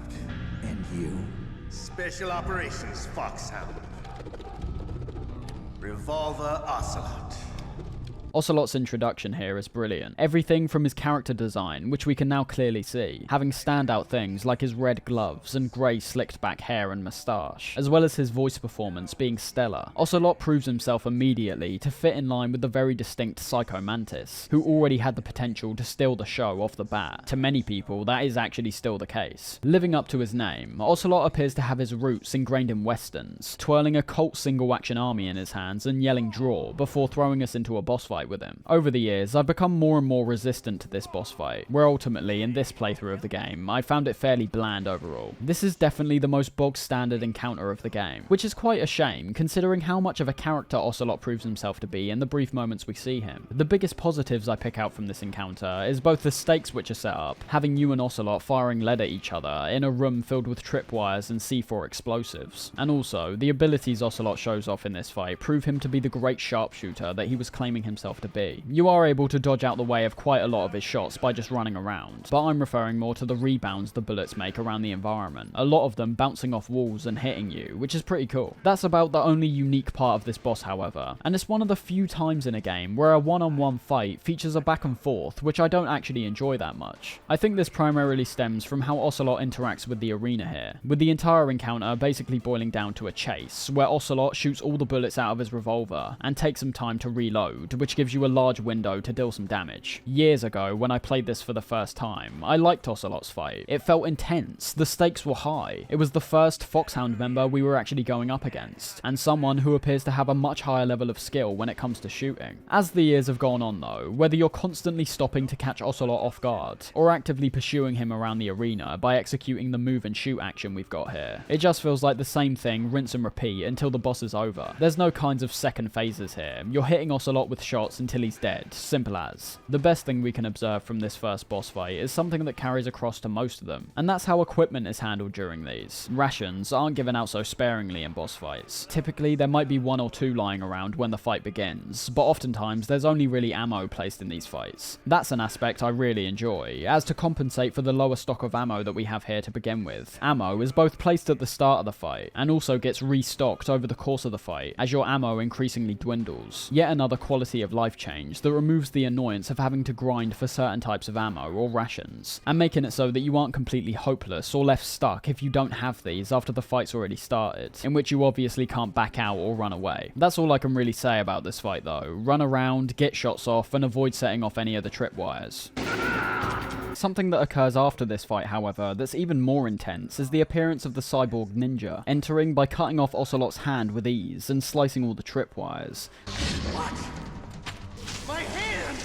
Speaker 5: And you?
Speaker 8: Special Operations Foxhound. Revolver Ocelot.
Speaker 1: Ocelot's introduction here is brilliant. Everything from his character design, which we can now clearly see, having standout things like his red gloves and grey slicked back hair and moustache, as well as his voice performance being stellar. Ocelot proves himself immediately to fit in line with the very distinct Psycho Mantis, who already had the potential to steal the show off the bat. To many people, that is actually still the case. Living up to his name, Ocelot appears to have his roots ingrained in westerns, twirling a Colt single-action army in his hands and yelling draw before throwing us into a boss fight with him. Over the years, I've become more and more resistant to this boss fight, where ultimately, in this playthrough of the game, I found it fairly bland overall. This is definitely the most bog-standard encounter of the game, which is quite a shame, considering how much of a character Ocelot proves himself to be in the brief moments we see him. The biggest positives I pick out from this encounter is both the stakes which are set up, having you and Ocelot firing lead at each other in a room filled with tripwires and C4 explosives, and also, the abilities Ocelot shows off in this fight prove him to be the great sharpshooter that he was claiming himself after B. You are able to dodge out the way of quite a lot of his shots by just running around, but I'm referring more to the rebounds the bullets make around the environment, a lot of them bouncing off walls and hitting you, which is pretty cool. That's about the only unique part of this boss, however, and it's one of the few times in a game where a one-on-one fight features a back and forth, which I don't actually enjoy that much. I think this primarily stems from how Ocelot interacts with the arena here, with the entire encounter basically boiling down to a chase, where Ocelot shoots all the bullets out of his revolver and takes some time to reload, which gives you a large window to deal some damage. Years ago, when I played this for the first time, I liked Ocelot's fight. It felt intense, the stakes were high, it was the first Foxhound member we were actually going up against, and someone who appears to have a much higher level of skill when it comes to shooting. As the years have gone on though, whether you're constantly stopping to catch Ocelot off guard, or actively pursuing him around the arena by executing the move and shoot action we've got here, it just feels like the same thing, rinse and repeat until the boss is over. There's no kinds of second phases here, you're hitting Ocelot with shots until he's dead, simple as. The best thing we can observe from this first boss fight is something that carries across to most of them, and that's how equipment is handled during these. Rations aren't given out so sparingly in boss fights. Typically there might be one or two lying around when the fight begins, but oftentimes there's only really ammo placed in these fights. That's an aspect I really enjoy, as to compensate for the lower stock of ammo that we have here to begin with. Ammo is both placed at the start of the fight, and also gets restocked over the course of the fight, as your ammo increasingly dwindles. Yet another quality of life change that removes the annoyance of having to grind for certain types of ammo or rations, and making it so that you aren't completely hopeless or left stuck if you don't have these after the fight's already started, in which you obviously can't back out or run away. That's all I can really say about this fight though. Run around, get shots off, and avoid setting off any of the tripwires. Something that occurs after this fight, however, that's even more intense is the appearance of the cyborg ninja, entering by cutting off Ocelot's hand with ease and slicing all the tripwires.
Speaker 8: What? My hand!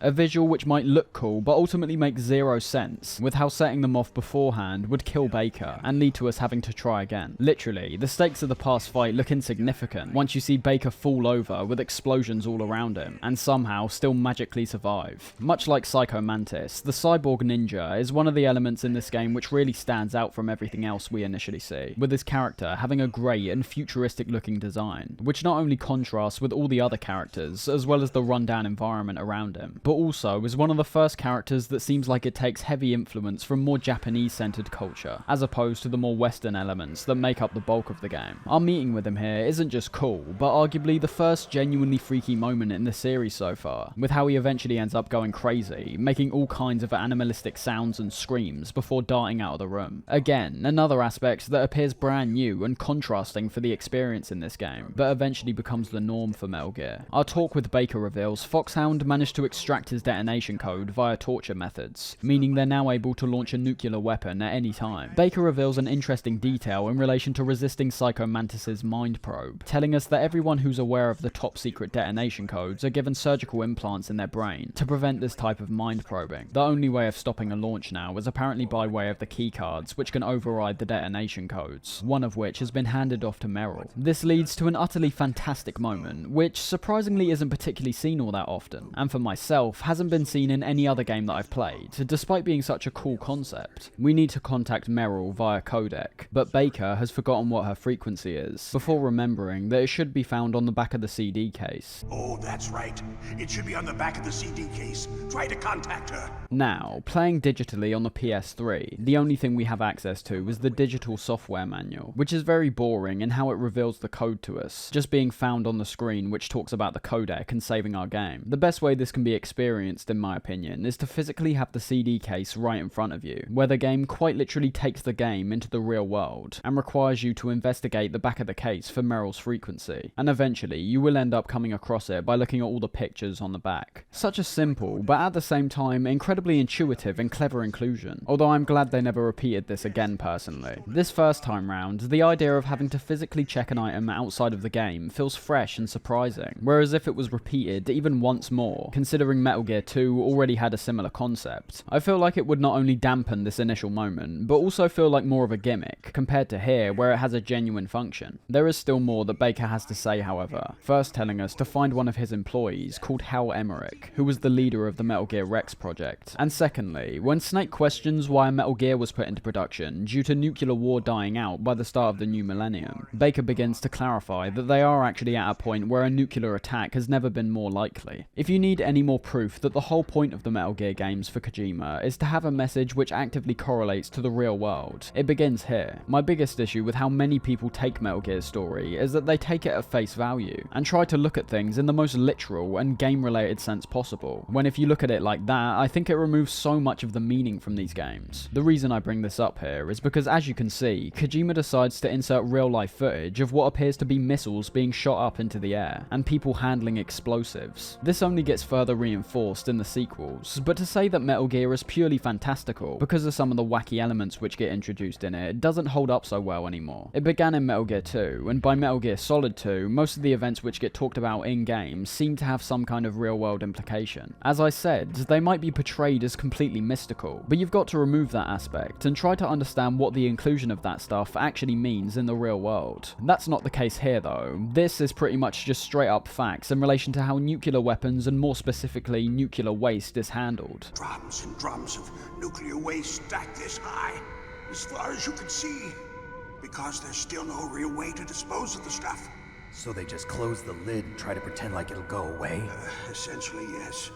Speaker 1: A visual which might look cool, but ultimately makes zero sense, with how setting them off beforehand would kill Baker, and lead to us having to try again. Literally, the stakes of the past fight look insignificant once you see Baker fall over with explosions all around him, and somehow still magically survive. Much like Psycho Mantis, the cyborg ninja is one of the elements in this game which really stands out from everything else we initially see, with his character having a great and futuristic looking design, which not only contrasts with all the other characters, as well as the rundown environment around him, but also is one of the first characters that seems like it takes heavy influence from more Japanese-centered culture, as opposed to the more Western elements that make up the bulk of the game. Our meeting with him here isn't just cool, but arguably the first genuinely freaky moment in the series so far, with how he eventually ends up going crazy, making all kinds of animalistic sounds and screams before darting out of the room. Again, another aspect that appears brand new and contrasting for the experience in this game, but eventually becomes the norm for Metal Gear. Our talk with Baker reveals Foxhound managed to extract his detonation code via torture methods, meaning they're now able to launch a nuclear weapon at any time. Baker reveals an interesting detail in relation to resisting Psycho Mantis's mind probe, telling us that everyone who's aware of the top secret detonation codes are given surgical implants in their brain to prevent this type of mind probing. The only way of stopping a launch now is apparently by way of the keycards, which can override the detonation codes, one of which has been handed off to Meryl. This leads to an utterly fantastic moment, which surprisingly isn't particularly seen all that often, and for myself hasn't been seen in any other game that I've played, despite being such a cool concept. We need to contact Meryl via codec, but Baker has forgotten what her frequency is, before remembering that it should be found on the back of the CD case.
Speaker 9: Oh, that's right. It should be on the back of the CD case. Try to contact her.
Speaker 1: Now, playing digitally on the PS3, the only thing we have access to is the digital software manual, which is very boring in how it reveals the code to us, just being found on the screen which talks about the codec and saving our game. The best way this can be experienced, in my opinion, is to physically have the CD case right in front of you, where the game quite literally takes the game into the real world, and requires you to investigate the back of the case for Meryl's frequency, and eventually you will end up coming across it by looking at all the pictures on the back. Such a simple, but at the same time incredibly intuitive and clever inclusion, although I'm glad they never repeated this again personally. This first time round, the idea of having to physically check an item outside of the game feels fresh and surprising, whereas if it was repeated even once more, considering from Metal Gear 2 already had a similar concept. I feel like it would not only dampen this initial moment, but also feel like more of a gimmick, compared to here, where it has a genuine function. There is still more that Baker has to say, however, first telling us to find one of his employees called Hal Emmerich, who was the leader of the Metal Gear Rex project. And secondly, when Snake questions why Metal Gear was put into production due to nuclear war dying out by the start of the new millennium, Baker begins to clarify that they are actually at a point where a nuclear attack has never been more likely. If you need any more proof that the whole point of the Metal Gear games for Kojima is to have a message which actively correlates to the real world, it begins here. My biggest issue with how many people take Metal Gear's story is that they take it at face value, and try to look at things in the most literal and game-related sense possible, when if you look at it like that, I think it removes so much of the meaning from these games. The reason I bring this up here is because, as you can see, Kojima decides to insert real-life footage of what appears to be missiles being shot up into the air, and people handling explosives. This only gets further reinforced in the sequels, but to say that Metal Gear is purely fantastical because of some of the wacky elements which get introduced in it doesn't hold up so well anymore. It began in Metal Gear 2, and by Metal Gear Solid 2, most of the events which get talked about in-game seem to have some kind of real-world implication. As I said, they might be portrayed as completely mystical, but you've got to remove that aspect and try to understand what the inclusion of that stuff actually means in the real world. That's not the case here though. This is pretty much just straight up facts in relation to how nuclear weapons, and more specifically nuclear waste, is handled.
Speaker 9: Drums and drums of nuclear waste stacked this high, as far as you can see, because there's still no real way to dispose of the stuff.
Speaker 10: So they just close the lid and try to pretend like it'll go away?
Speaker 9: Essentially, yes.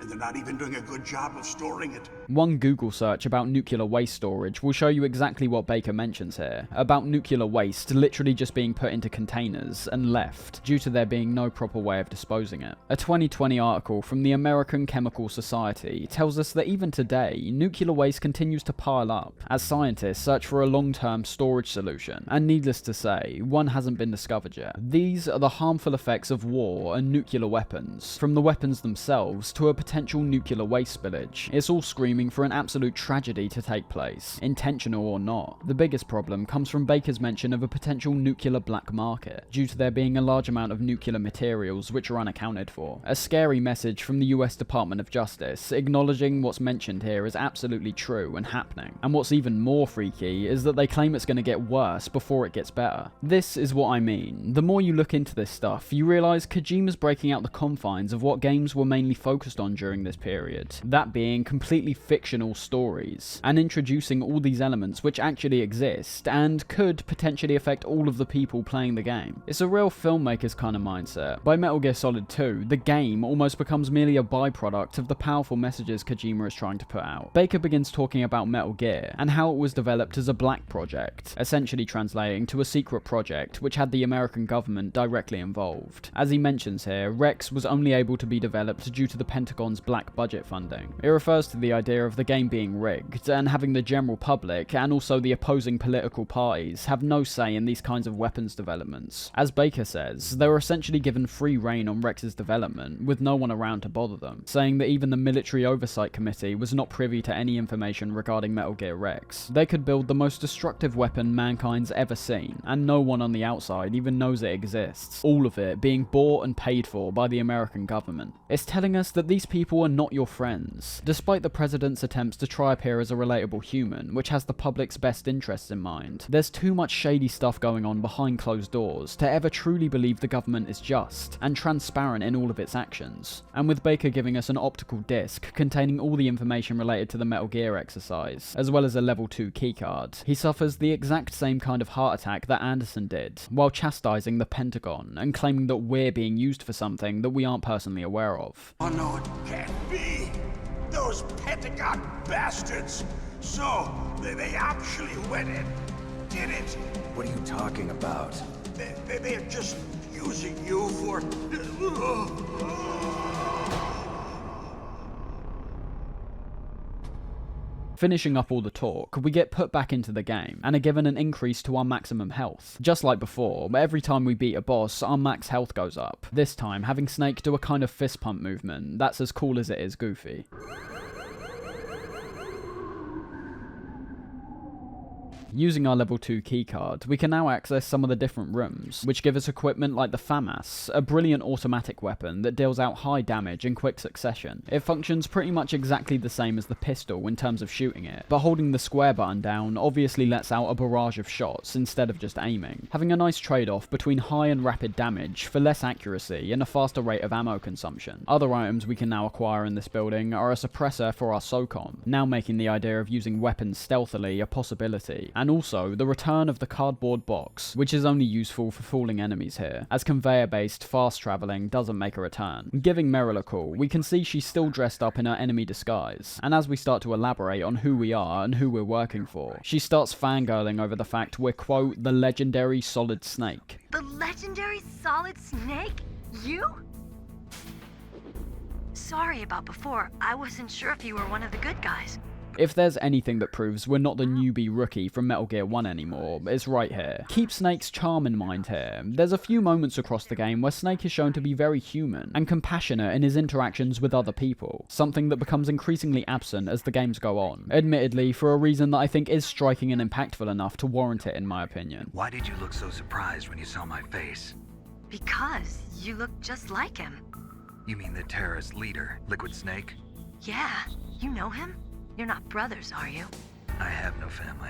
Speaker 9: And they're not even doing a good job of storing it.
Speaker 1: One Google search about nuclear waste storage will show you exactly what Baker mentions here, about nuclear waste literally just being put into containers and left, due to there being no proper way of disposing it. A 2020 article from the American Chemical Society tells us that even today, nuclear waste continues to pile up, as scientists search for a long-term storage solution, and needless to say, one hasn't been discovered yet. These are the harmful effects of war and nuclear weapons, from the weapons themselves to a potential nuclear waste spillage. It's all screaming for an absolute tragedy to take place, intentional or not. The biggest problem comes from Baker's mention of a potential nuclear black market, due to there being a large amount of nuclear materials which are unaccounted for. A scary message from the US Department of Justice, acknowledging what's mentioned here is absolutely true and happening. And what's even more freaky is that they claim it's going to get worse before it gets better. This is what I mean. The more you look into this stuff, you realise Kojima's breaking out the confines of what games were mainly focused on during this period, that being completely fictional stories, and introducing all these elements which actually exist and could potentially affect all of the people playing the game. It's a real filmmaker's kind of mindset. By Metal Gear Solid 2, the game almost becomes merely a byproduct of the powerful messages Kojima is trying to put out. Baker begins talking about Metal Gear and how it was developed as a black project, essentially translating to a secret project which had the American government directly involved. As he mentions here, Rex was only able to be developed due to the Pentagon's black budget funding. It refers to the idea of the game being rigged, and having the general public, and also the opposing political parties, have no say in these kinds of weapons developments. As Baker says, they were essentially given free rein on Rex's development, with no one around to bother them, saying that even the Military Oversight Committee was not privy to any information regarding Metal Gear Rex. They could build the most destructive weapon mankind's ever seen, and no one on the outside even knows it exists, all of it being bought and paid for by the American government. It's telling us that these people are not your friends, despite the president's attempts to try appear as a relatable human, which has the public's best interests in mind. There's too much shady stuff going on behind closed doors to ever truly believe the government is just and transparent in all of its actions. And with Baker giving us an optical disc containing all the information related to the Metal Gear exercise, as well as a level 2 keycard, he suffers the exact same kind of heart attack that Anderson did, while chastising the Pentagon and claiming that we're being used for something that we aren't personally aware of.
Speaker 9: Oh no, it can't be! Those Pentagon bastards! So, they actually went and did it!
Speaker 10: What are you talking about?
Speaker 9: They're just using you for...
Speaker 1: Finishing up all the talk, we get put back into the game, and are given an increase to our maximum health. Just like before, but every time we beat a boss, our max health goes up. This time, having Snake do a kind of fist pump movement that's as cool as it is goofy. Using our level 2 keycard, we can now access some of the different rooms, which give us equipment like the FAMAS, a brilliant automatic weapon that deals out high damage in quick succession. It functions pretty much exactly the same as the pistol in terms of shooting it, but holding the square button down obviously lets out a barrage of shots instead of just aiming, having a nice trade-off between high and rapid damage for less accuracy and a faster rate of ammo consumption. Other items we can now acquire in this building are a suppressor for our SOCOM, now making the idea of using weapons stealthily a possibility, and also the return of the cardboard box, which is only useful for fooling enemies here, as conveyor-based fast travelling doesn't make a return. Giving Meryl a call, we can see she's still dressed up in her enemy disguise, and as we start to elaborate on who we are and who we're working for, she starts fangirling over the fact we're, quote, the legendary Solid Snake.
Speaker 6: The legendary Solid Snake? You? Sorry about before. I wasn't sure if you were one of the good guys.
Speaker 1: If there's anything that proves we're not the newbie rookie from Metal Gear 1 anymore, it's right here. Keep Snake's charm in mind here. There's a few moments across the game where Snake is shown to be very human and compassionate in his interactions with other people, something that becomes increasingly absent as the games go on, admittedly for a reason that I think is striking and impactful enough to warrant it in my opinion.
Speaker 3: Why did you look so surprised when you saw my face?
Speaker 6: Because you look just like him.
Speaker 3: You mean the terrorist leader, Liquid Snake?
Speaker 6: Yeah, you know him? You're not brothers, are you?
Speaker 3: I have no family.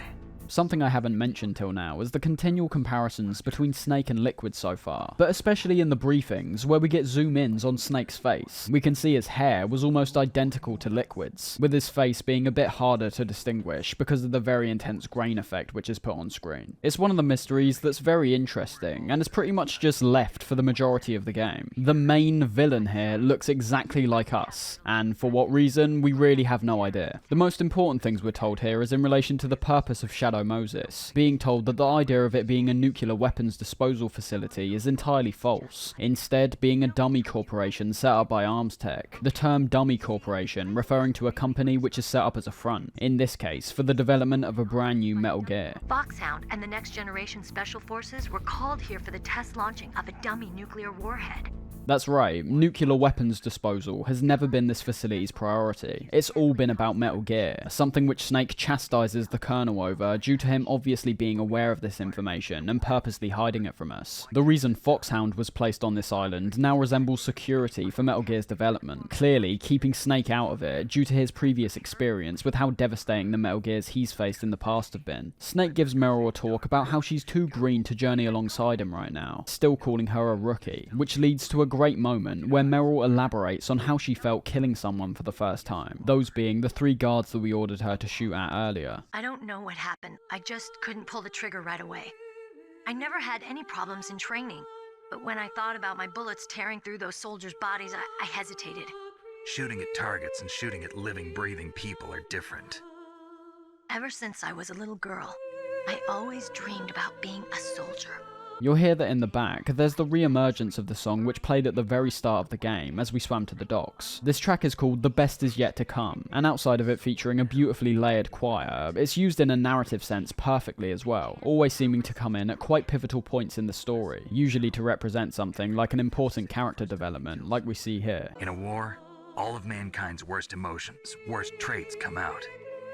Speaker 1: Something I haven't mentioned till now is the continual comparisons between Snake and Liquid so far, but especially in the briefings where we get zoom-ins on Snake's face. We can see his hair was almost identical to Liquid's, with his face being a bit harder to distinguish because of the very intense grain effect which is put on screen. It's one of the mysteries that's very interesting, and is pretty much just left for the majority of the game. The main villain here looks exactly like us, and for what reason, we really have no idea. The most important things we're told here is in relation to the purpose of Shadow Moses, being told that the idea of it being a nuclear weapons disposal facility is entirely false, instead being a dummy corporation set up by Arms Tech, the term dummy corporation referring to a company which is set up as a front, in this case for the development of a brand new Metal Gear.
Speaker 6: Foxhound and the Next Generation Special Forces were called here for the test launching of a dummy nuclear warhead.
Speaker 1: That's right, nuclear weapons disposal has never been this facility's priority. It's all been about Metal Gear, something which Snake chastises the Colonel over due to him obviously being aware of this information and purposely hiding it from us. The reason Foxhound was placed on this island now resembles security for Metal Gear's development, clearly keeping Snake out of it due to his previous experience with how devastating the Metal Gears he's faced in the past have been. Snake gives Meryl a talk about how she's too green to journey alongside him right now, still calling her a rookie, which leads to a great moment where Meryl elaborates on how she felt killing someone for the first time, those being the 3 guards that we ordered her to shoot at earlier.
Speaker 6: I don't know what happened. I just couldn't pull the trigger right away. I never had any problems in training, but when I thought about my bullets tearing through those soldiers' bodies, I hesitated.
Speaker 3: Shooting at targets and shooting at living, breathing people are different.
Speaker 6: Ever since I was a little girl, I always dreamed about being a soldier.
Speaker 1: You'll hear that in the back, there's the re-emergence of the song which played at the very start of the game as we swam to the docks. This track is called The Best Is Yet to Come, and outside of it featuring a beautifully layered choir, it's used in a narrative sense perfectly as well, always seeming to come in at quite pivotal points in the story, usually to represent something like an important character development, like we see here.
Speaker 3: In a war, all of mankind's worst emotions, worst traits come out.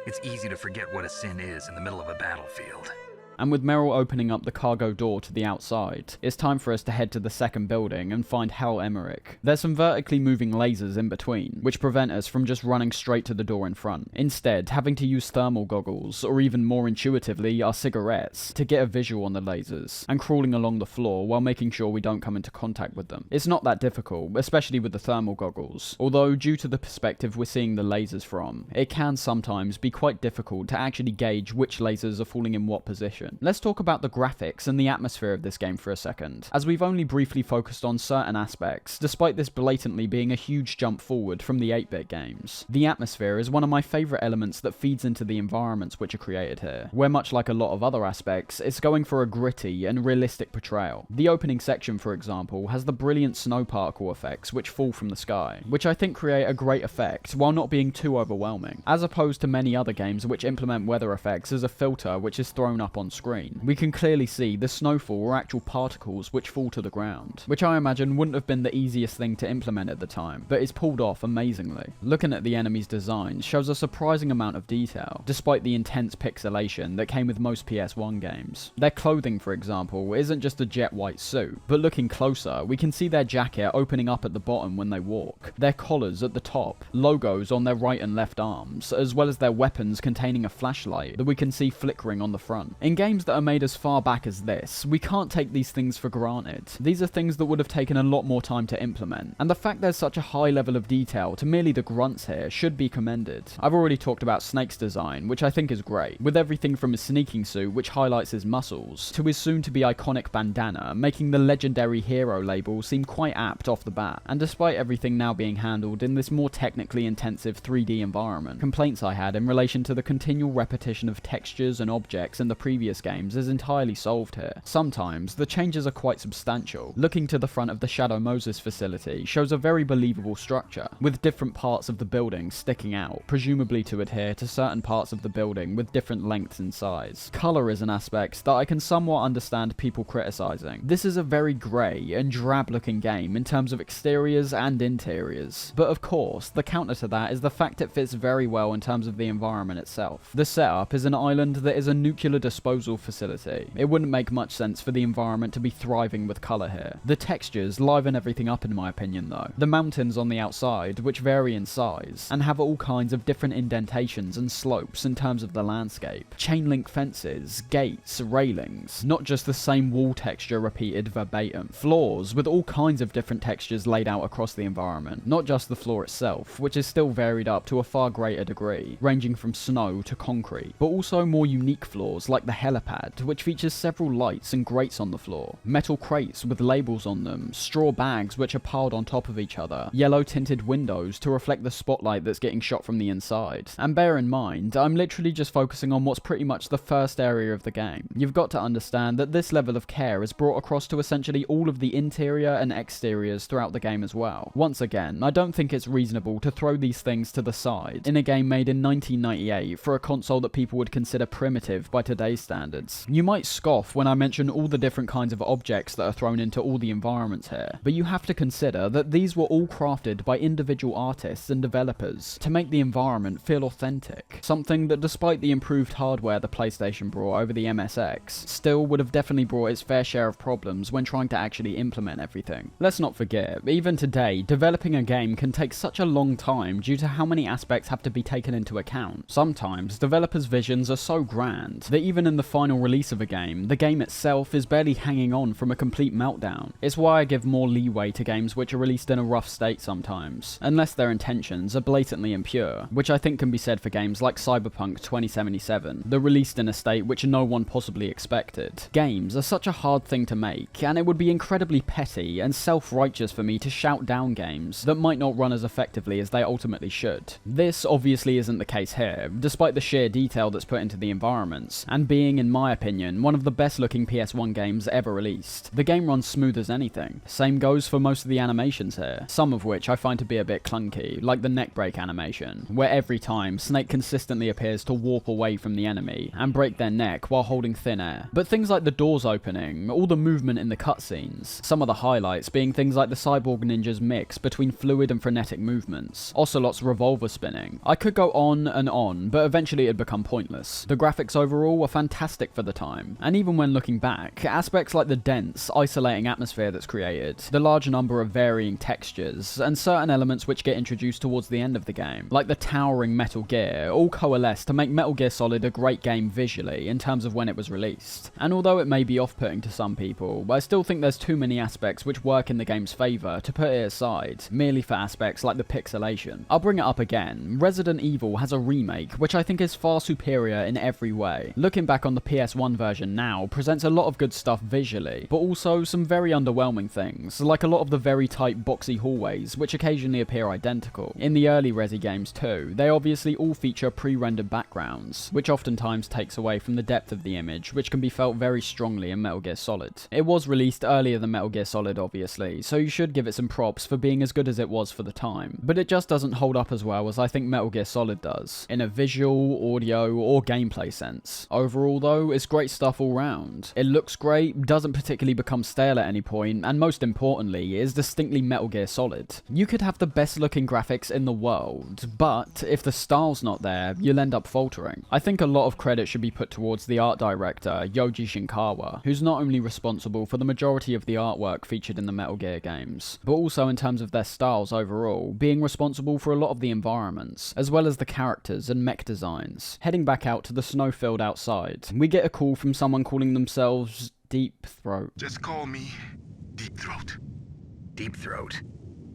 Speaker 3: It's easy to forget what a sin is in the middle of a battlefield.
Speaker 1: And with Meryl opening up the cargo door to the outside, it's time for us to head to the second building and find Hal Emmerich. There's some vertically moving lasers in between, which prevent us from just running straight to the door in front. Instead, having to use thermal goggles, or even more intuitively, our cigarettes, to get a visual on the lasers, and crawling along the floor while making sure we don't come into contact with them. It's not that difficult, especially with the thermal goggles, although due to the perspective we're seeing the lasers from, it can sometimes be quite difficult to actually gauge which lasers are falling in what position. Let's talk about the graphics and the atmosphere of this game for a second, as we've only briefly focused on certain aspects, despite this blatantly being a huge jump forward from the 8-bit games. The atmosphere is one of my favourite elements that feeds into the environments which are created here, where much like a lot of other aspects, it's going for a gritty and realistic portrayal. The opening section, for example, has the brilliant snow particle effects which fall from the sky, which I think create a great effect while not being too overwhelming, as opposed to many other games which implement weather effects as a filter which is thrown up on screen. We can clearly see the snowfall or actual particles which fall to the ground, which I imagine wouldn't have been the easiest thing to implement at the time, but is pulled off amazingly. Looking at the enemy's design shows a surprising amount of detail, despite the intense pixelation that came with most PS1 games. Their clothing, for example, isn't just a jet white suit, but looking closer, we can see their jacket opening up at the bottom when they walk, their collars at the top, logos on their right and left arms, as well as their weapons containing a flashlight that we can see flickering on the front. In games that are made as far back as this, we can't take these things for granted. These are things that would have taken a lot more time to implement, and the fact there's such a high level of detail to merely the grunts here should be commended. I've already talked about Snake's design, which I think is great, with everything from his sneaking suit, which highlights his muscles, to his soon-to-be iconic bandana, making the legendary hero label seem quite apt off the bat. And despite everything now being handled in this more technically intensive 3D environment, complaints I had in relation to the continual repetition of textures and objects in the previous games is entirely solved here. Sometimes, the changes are quite substantial. Looking to the front of the Shadow Moses facility shows a very believable structure, with different parts of the building sticking out, presumably to adhere to certain parts of the building with different lengths and size. Colour is an aspect that I can somewhat understand people criticising. This is a very grey and drab looking game in terms of exteriors and interiors, but of course, the counter to that is the fact it fits very well in terms of the environment itself. The setup is an island that is a nuclear disposal facility. It wouldn't make much sense for the environment to be thriving with colour here. The textures liven everything up in my opinion though. The mountains on the outside, which vary in size, and have all kinds of different indentations and slopes in terms of the landscape. Chain link fences, gates, railings, not just the same wall texture repeated verbatim. Floors with all kinds of different textures laid out across the environment, not just the floor itself, which is still varied up to a far greater degree, ranging from snow to concrete, but also more unique floors like the helipad, which features several lights and grates on the floor, metal crates with labels on them, straw bags which are piled on top of each other, yellow tinted windows to reflect the spotlight that's getting shot from the inside. And bear in mind, I'm literally just focusing on what's pretty much the first area of the game. You've got to understand that this level of care is brought across to essentially all of the interior and exteriors throughout the game as well. Once again, I don't think it's reasonable to throw these things to the side in a game made in 1998 for a console that people would consider primitive by today's standards. You might scoff when I mention all the different kinds of objects that are thrown into all the environments here, but you have to consider that these were all crafted by individual artists and developers to make the environment feel authentic, something that despite the improved hardware the PlayStation brought over the MSX, still would have definitely brought its fair share of problems when trying to actually implement everything. Let's not forget, even today, developing a game can take such a long time due to how many aspects have to be taken into account. Sometimes, developers' visions are so grand that even in the final release of a game, the game itself is barely hanging on from a complete meltdown. It's why I give more leeway to games which are released in a rough state sometimes, unless their intentions are blatantly impure, which I think can be said for games like Cyberpunk 2077, that released in a state which no one possibly expected. Games are such a hard thing to make, and it would be incredibly petty and self-righteous for me to shout down games that might not run as effectively as they ultimately should. This obviously isn't the case here, despite the sheer detail that's put into the environments, and being, in my opinion, one of the best looking PS1 games ever released. The game runs smooth as anything. Same goes for most of the animations here, some of which I find to be a bit clunky, like the neck break animation, where every time Snake consistently appears to warp away from the enemy and break their neck while holding thin air. But things like the doors opening, all the movement in the cutscenes, some of the highlights being things like the Cyborg Ninja's mix between fluid and frenetic movements, Ocelot's revolver spinning. I could go on, but eventually it'd become pointless. The graphics overall were fantastic for the time, and even when looking back, aspects like the dense, isolating atmosphere that's created, the large number of varying textures, and certain elements which get introduced towards the end of the game, like the towering Metal Gear, all coalesce to make Metal Gear Solid a great game visually in terms of when it was released. And although it may be off-putting to some people, I still think there's too many aspects which work in the game's favour to put it aside, merely for aspects like the pixelation. I'll bring it up again. Resident Evil has a remake, which I think is far superior in every way. Looking back on the PS1 version now presents a lot of good stuff visually, but also some very underwhelming things, like a lot of the very tight boxy hallways, which occasionally appear identical. In the early Resi games too, they obviously all feature pre-rendered backgrounds, which oftentimes takes away from the depth of the image, which can be felt very strongly in Metal Gear Solid. It was released earlier than Metal Gear Solid obviously, so you should give it some props for being as good as it was for the time, but it just doesn't hold up as well as I think Metal Gear Solid does, in a visual, audio, or gameplay sense. Overall though, though, it's great stuff all round. It looks great, doesn't particularly become stale at any point, and most importantly, is distinctly Metal Gear Solid. You could have the best looking graphics in the world, but if the style's not there, you'll end up faltering. I think a lot of credit should be put towards the art director, Yoji Shinkawa, who's not only responsible for the majority of the artwork featured in the Metal Gear games, but also in terms of their styles overall, being responsible for a lot of the environments, as well as the characters and mech designs. Heading back out to the snowfield outside, we get a call from someone calling themselves Deep Throat.
Speaker 7: Just call me Deep Throat.
Speaker 3: Deep Throat?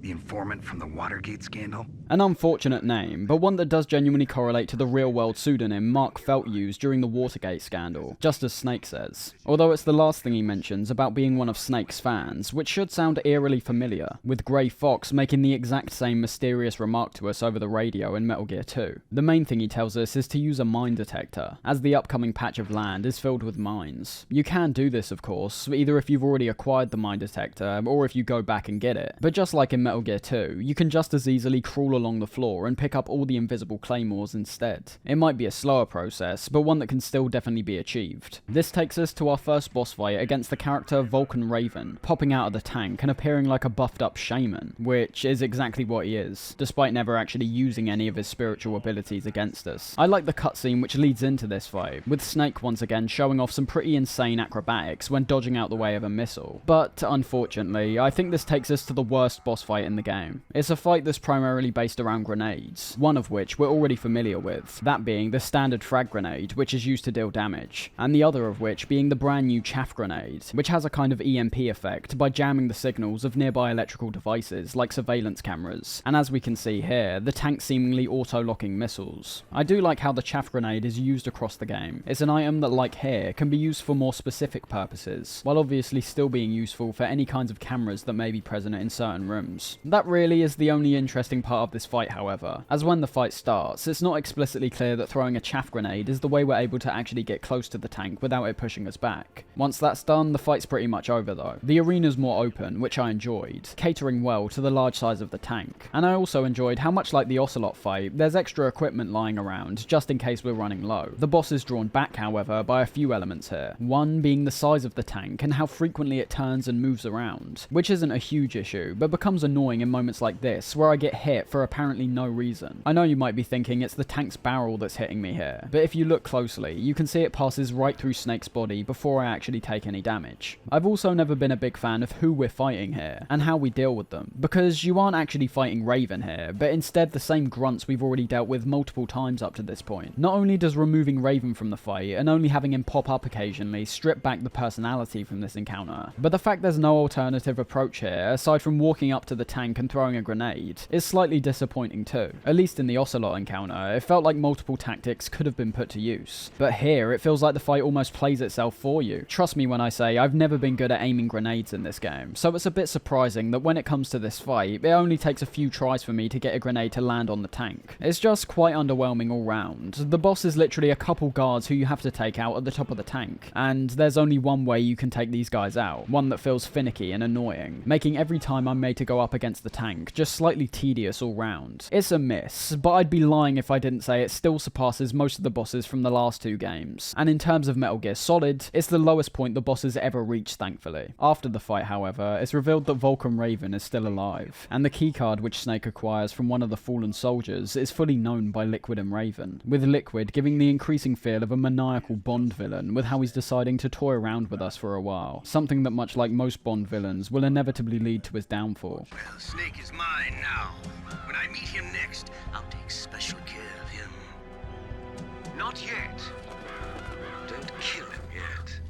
Speaker 3: The informant from the Watergate scandal?
Speaker 1: An unfortunate name, but one that does genuinely correlate to the real-world pseudonym Mark Felt used during the Watergate scandal, just as Snake says. Although it's the last thing he mentions about being one of Snake's fans, which should sound eerily familiar, with Grey Fox making the exact same mysterious remark to us over the radio in Metal Gear 2. The main thing he tells us is to use a mine detector, as the upcoming patch of land is filled with mines. You can do this, of course, either if you've already acquired the mine detector, or if you go back and get it. But just like in Metal Gear 2, you can just as easily crawl along the floor and pick up all the invisible claymores instead. It might be a slower process, but one that can still definitely be achieved. This takes us to our first boss fight against the character Vulcan Raven, popping out of the tank and appearing like a buffed up shaman, which is exactly what he is, despite never actually using any of his spiritual abilities against us. I like the cutscene which leads into this fight, with Snake once again showing off some pretty insane acrobatics when dodging out the way of a missile. But unfortunately, I think this takes us to the worst boss fight in the game. It's a fight that's primarily based around grenades, one of which we're already familiar with, that being the standard frag grenade, which is used to deal damage, and the other of which being the brand new chaff grenade, which has a kind of EMP effect by jamming the signals of nearby electrical devices like surveillance cameras, and as we can see here, the tank seemingly auto-locking missiles. I do like how the chaff grenade is used across the game. It's an item that, like here, can be used for more specific purposes, while obviously still being useful for any kinds of cameras that may be present in certain rooms. That really is the only interesting part of this fight, however, as when the fight starts, it's not explicitly clear that throwing a chaff grenade is the way we're able to actually get close to the tank without it pushing us back. Once that's done, the fight's pretty much over though. The arena's more open, which I enjoyed, catering well to the large size of the tank. And I also enjoyed how, much like the Ocelot fight, there's extra equipment lying around, just in case we're running low. The boss is drawn back, however, by a few elements here. One being the size of the tank and how frequently it turns and moves around, which isn't a huge issue, but becomes annoying in moments like this, where I get hit for apparently no reason. I know you might be thinking it's the tank's barrel that's hitting me here, but if you look closely, you can see it passes right through Snake's body before I actually take any damage. I've also never been a big fan of who we're fighting here, and how we deal with them, because you aren't actually fighting Raven here, but instead the same grunts we've already dealt with multiple times up to this point. Not only does removing Raven from the fight, and only having him pop up occasionally strip back the personality from this encounter, but the fact there's no alternative approach here, aside from walking up to the tank and throwing a grenade, is slightly disappointing too. At least in the Ocelot encounter, it felt like multiple tactics could have been put to use. But here, it feels like the fight almost plays itself for you. Trust me when I say I've never been good at aiming grenades in this game, so it's a bit surprising that when it comes to this fight, it only takes a few tries for me to get a grenade to land on the tank. It's just quite underwhelming all round. The boss is literally a couple guards who you have to take out at the top of the tank, and there's only one way you can take these guys out, one that feels finicky and annoying, making every time I'm made to go up against the tank just slightly tedious all round. It's a miss, but I'd be lying if I didn't say it still surpasses most of the bosses from the last two games, and in terms of Metal Gear Solid, it's the lowest point the bosses ever reached, thankfully. After the fight, however, it's revealed that Vulcan Raven is still alive, and the keycard which Snake acquires from one of the fallen soldiers is fully known by Liquid and Raven, with Liquid giving the increasing feel of a maniacal Bond villain with how he's deciding to toy around with us for a while, something that, much like most Bond villains, will inevitably lead to his downfall.
Speaker 8: Well, Snake is mine now. When I meet him next, I'll take special care of him. Not yet. Don't kill him yet.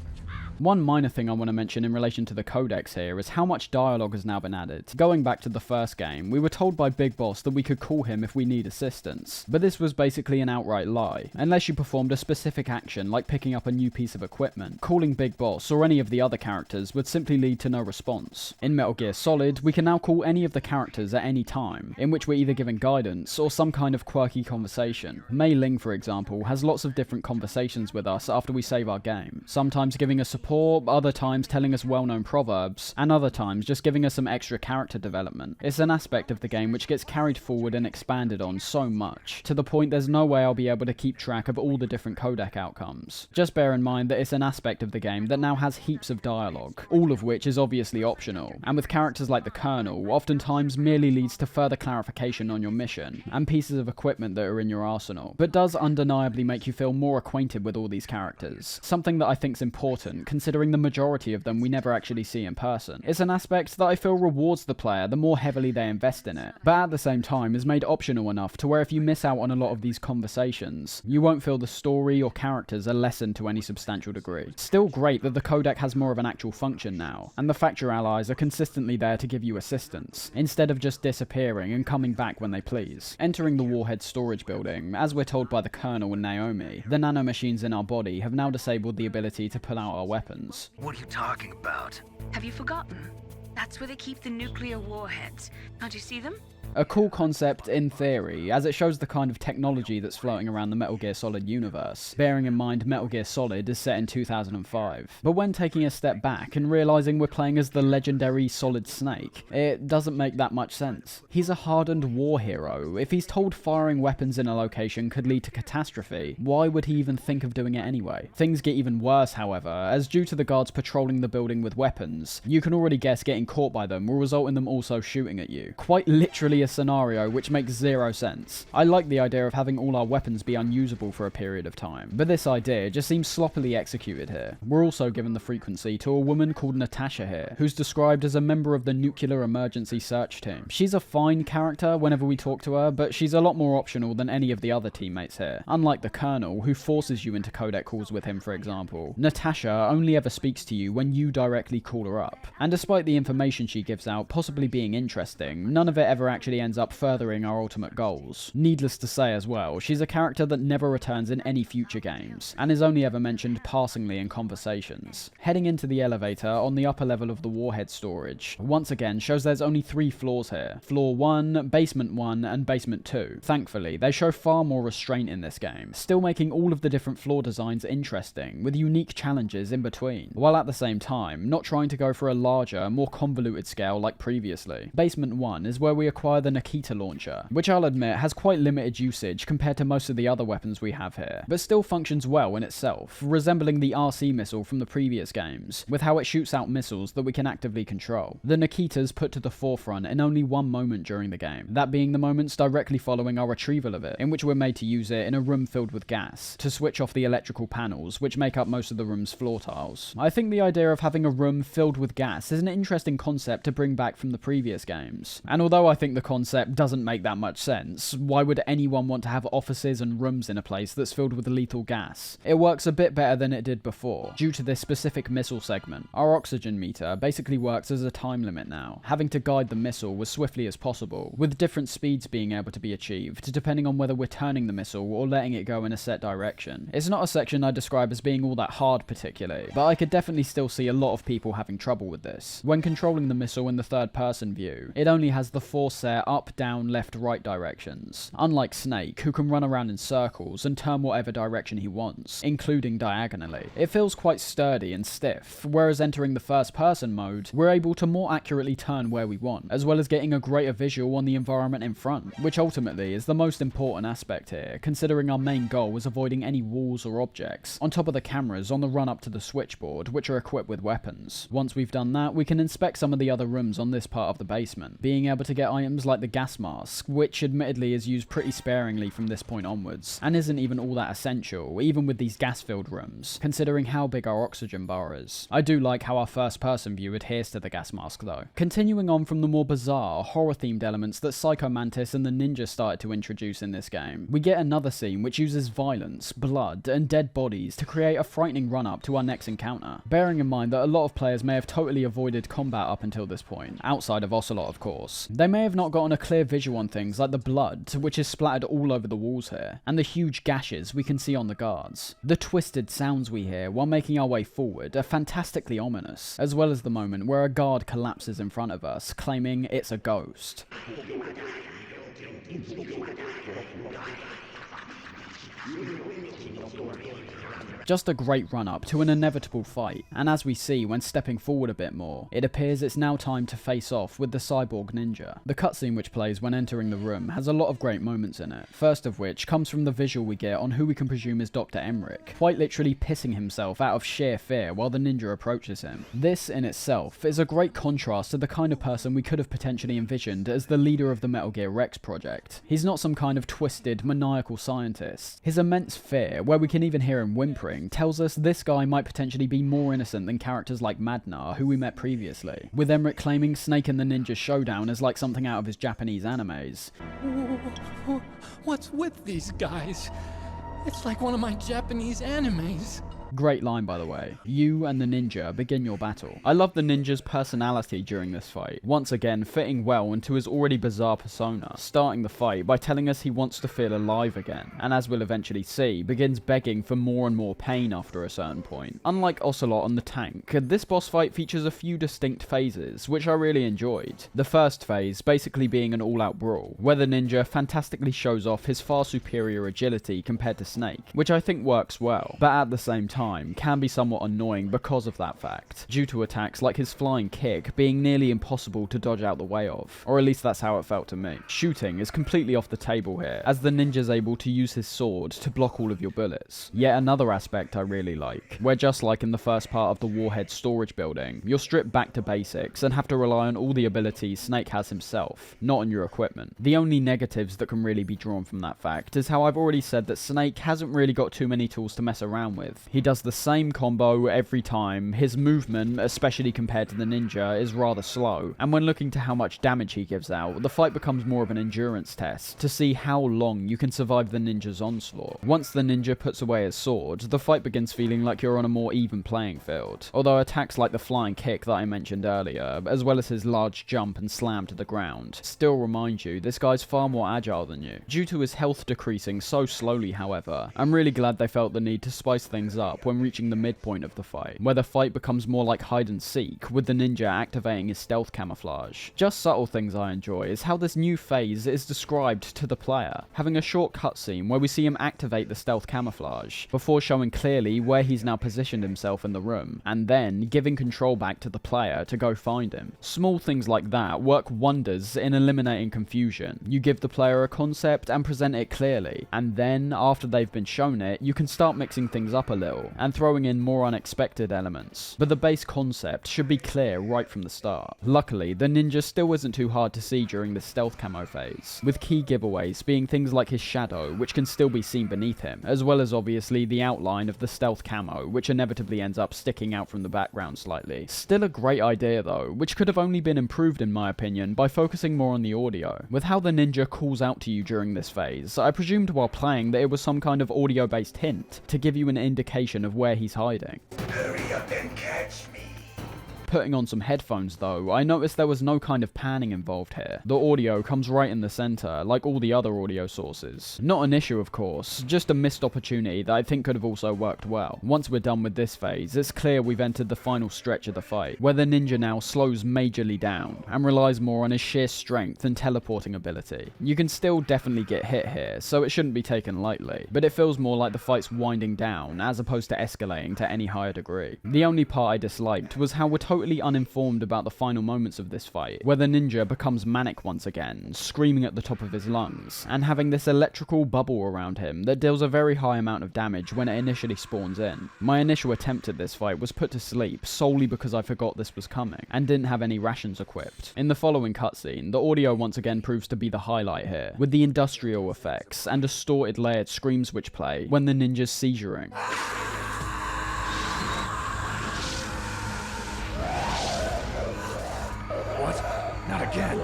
Speaker 1: One minor thing I want to mention in relation to the codex here is how much dialogue has now been added. Going back to the first game, we were told by Big Boss that we could call him if we need assistance, but this was basically an outright lie. Unless you performed a specific action like picking up a new piece of equipment, calling Big Boss or any of the other characters would simply lead to no response. In Metal Gear Solid, we can now call any of the characters at any time, in which we're either given guidance or some kind of quirky conversation. Mei Ling, for example, has lots of different conversations with us after we save our game, sometimes giving us support support, other times telling us well-known proverbs, and other times just giving us some extra character development. It's an aspect of the game which gets carried forward and expanded on so much, to the point there's no way I'll be able to keep track of all the different codec outcomes. Just bear in mind that it's an aspect of the game that now has heaps of dialogue, all of which is obviously optional, and with characters like the Colonel, oftentimes merely leads to further clarification on your mission, and pieces of equipment that are in your arsenal, but does undeniably make you feel more acquainted with all these characters, something that I think's important, considering the majority of them we never actually see in person. It's an aspect that I feel rewards the player the more heavily they invest in it, but at the same time is made optional enough to where if you miss out on a lot of these conversations, you won't feel the story or characters are lessened to any substantial degree. Still great that the codec has more of an actual function now, and the fact your allies are consistently there to give you assistance, instead of just disappearing and coming back when they please. Entering the warhead storage building, as we're told by the Colonel and Naomi, the nanomachines in our body have now disabled the ability to pull out our weapons.
Speaker 8: What are you talking about?
Speaker 4: Have you forgotten? That's where they keep the nuclear warheads. Can't you see them?
Speaker 1: A cool concept in theory, as it shows the kind of technology that's floating around the Metal Gear Solid universe, bearing in mind Metal Gear Solid is set in 2005. But when taking a step back and realising we're playing as the legendary Solid Snake, it doesn't make that much sense. He's a hardened war hero. If he's told firing weapons in a location could lead to catastrophe, why would he even think of doing it anyway? Things get even worse, however, as due to the guards patrolling the building with weapons, you can already guess getting caught by them will result in them also shooting at you. Quite literally a scenario which makes zero sense. I like the idea of having all our weapons be unusable for a period of time, but this idea just seems sloppily executed here. We're also given the frequency to a woman called Natasha here, who's described as a member of the Nuclear Emergency Search Team. She's a fine character whenever we talk to her, but she's a lot more optional than any of the other teammates here. Unlike the Colonel, who forces you into codec calls with him, for example, Natasha only ever speaks to you when you directly call her up. And despite the information she gives out possibly being interesting, none of it ever actually ends up furthering our ultimate goals. Needless to say as well, she's a character that never returns in any future games, and is only ever mentioned passingly in conversations. Heading into the elevator on the upper level of the warhead storage, once again shows there's only 3 floors here. Floor 1, Basement 1, and Basement 2. Thankfully, they show far more restraint in this game, still making all of the different floor designs interesting, with unique challenges in between, while at the same time, not trying to go for a larger, more convoluted scale like previously. Basement 1 is where we acquire the Nikita launcher, which I'll admit has quite limited usage compared to most of the other weapons we have here, but still functions well in itself, resembling the RC missile from the previous games, with how it shoots out missiles that we can actively control. The Nikita's put to the forefront in only one moment during the game, that being the moments directly following our retrieval of it, in which we're made to use it in a room filled with gas, to switch off the electrical panels, which make up most of the room's floor tiles. I think the idea of having a room filled with gas is an interesting concept to bring back from the previous games, and although I think the concept doesn't make that much sense, why would anyone want to have offices and rooms in a place that's filled with lethal gas? It works a bit better than it did before, due to this specific missile segment. Our oxygen meter basically works as a time limit now, having to guide the missile as swiftly as possible, with different speeds being able to be achieved, depending on whether we're turning the missile or letting it go in a set direction. It's not a section I describe as being all that hard particularly, but I could definitely still see a lot of people having trouble with this. When controlling the missile in the third person view, it only has the 4 set up, down, left, right directions, unlike Snake, who can run around in circles and turn whatever direction he wants, including diagonally. It feels quite sturdy and stiff, whereas entering the first person mode, we're able to more accurately turn where we want, as well as getting a greater visual on the environment in front, which ultimately is the most important aspect here, considering our main goal was avoiding any walls or objects, on top of the cameras on the run up to the switchboard, which are equipped with weapons. Once we've done that, we can inspect some of the other rooms on this part of the basement, being able to get items like the gas mask, which admittedly is used pretty sparingly from this point onwards, and isn't even all that essential, even with these gas-filled rooms, considering how big our oxygen bar is. I do like how our first-person view adheres to the gas mask though. Continuing on from the more bizarre, horror-themed elements that Psycho Mantis and the Ninja started to introduce in this game, we get another scene which uses violence, blood, and dead bodies to create a frightening run-up to our next encounter, bearing in mind that a lot of players may have totally avoided combat up until this point, outside of Ocelot of course. They may have not gotten a clear visual on things like the blood, which is splattered all over the walls here, and the huge gashes we can see on the guards. The twisted sounds we hear while making our way forward are fantastically ominous, as well as the moment where a guard collapses in front of us, claiming it's a ghost. Just a great run up to an inevitable fight, and as we see when stepping forward a bit more, it appears it's now time to face off with the cyborg ninja. The cutscene which plays when entering the room has a lot of great moments in it, first of which comes from the visual we get on who we can presume is Dr. Emmerich, quite literally pissing himself out of sheer fear while the ninja approaches him. This in itself is a great contrast to the kind of person we could have potentially envisioned as the leader of the Metal Gear Rex project. He's not some kind of twisted, maniacal scientist. His immense fear, where we can even hear him whimpering, tells us this guy might potentially be more innocent than characters like Madnar, who we met previously, with Emmerich claiming Snake and the Ninja showdown as like something out of his Japanese animes.
Speaker 11: What's with these guys? It's like one of my Japanese animes.
Speaker 1: Great line, by the way. You and the ninja begin your battle. I love the ninja's personality during this fight, once again fitting well into his already bizarre persona, starting the fight by telling us he wants to feel alive again, and as we'll eventually see, begins begging for more and more pain after a certain point. Unlike Ocelot on the tank, this boss fight features a few distinct phases, which I really enjoyed. The first phase basically being an all-out brawl, where the ninja fantastically shows off his far superior agility compared to Snake, which I think works well, but at the same time can be somewhat annoying because of that fact, due to attacks like his flying kick being nearly impossible to dodge out the way of, or at least that's how it felt to me. Shooting is completely off the table here, as the ninja's able to use his sword to block all of your bullets. Yet another aspect I really like, where just like in the first part of the Warhead storage building, you're stripped back to basics and have to rely on all the abilities Snake has himself, not on your equipment. The only negatives that can really be drawn from that fact is how I've already said that Snake hasn't really got too many tools to mess around with. He does the same combo every time, his movement, especially compared to the ninja, is rather slow, and when looking to how much damage he gives out, the fight becomes more of an endurance test to see how long you can survive the ninja's onslaught. Once the ninja puts away his sword, the fight begins feeling like you're on a more even playing field, although attacks like the flying kick that I mentioned earlier, as well as his large jump and slam to the ground, still remind you this guy's far more agile than you. Due to his health decreasing so slowly, however, I'm really glad they felt the need to spice things up when reaching the midpoint of the fight, where the fight becomes more like hide and seek, with the ninja activating his stealth camouflage. Just subtle things I enjoy is how this new phase is described to the player, having a short cutscene where we see him activate the stealth camouflage, before showing clearly where he's now positioned himself in the room, and then giving control back to the player to go find him. Small things like that work wonders in eliminating confusion. You give the player a concept and present it clearly, and then, after they've been shown it, you can start mixing things up a little, and throwing in more unexpected elements, but the base concept should be clear right from the start. Luckily, the ninja still isn't too hard to see during the stealth camo phase, with key giveaways being things like his shadow, which can still be seen beneath him, as well as obviously the outline of the stealth camo, which inevitably ends up sticking out from the background slightly. Still a great idea though, which could have only been improved in my opinion by focusing more on the audio. With how the ninja calls out to you during this phase, I presumed while playing that it was some kind of audio-based hint to give you an indication of where he's hiding.
Speaker 9: Hurry up and catch me.
Speaker 1: Putting on some headphones though, I noticed there was no kind of panning involved here. The audio comes right in the center, like all the other audio sources. Not an issue of course, just a missed opportunity that I think could have also worked well. Once we're done with this phase, it's clear we've entered the final stretch of the fight, where the ninja now slows majorly down, and relies more on his sheer strength and teleporting ability. You can still definitely get hit here, so it shouldn't be taken lightly, but it feels more like the fight's winding down, as opposed to escalating to any higher degree. The only part I disliked was how we're totally uninformed about the final moments of this fight, where the ninja becomes manic once again, screaming at the top of his lungs, and having this electrical bubble around him that deals a very high amount of damage when it initially spawns in. My initial attempt at this fight was put to sleep solely because I forgot this was coming, and didn't have any rations equipped. In the following cutscene, the audio once again proves to be the highlight here, with the industrial effects and distorted layered screams which play when the ninja's seizuring.
Speaker 11: Not again.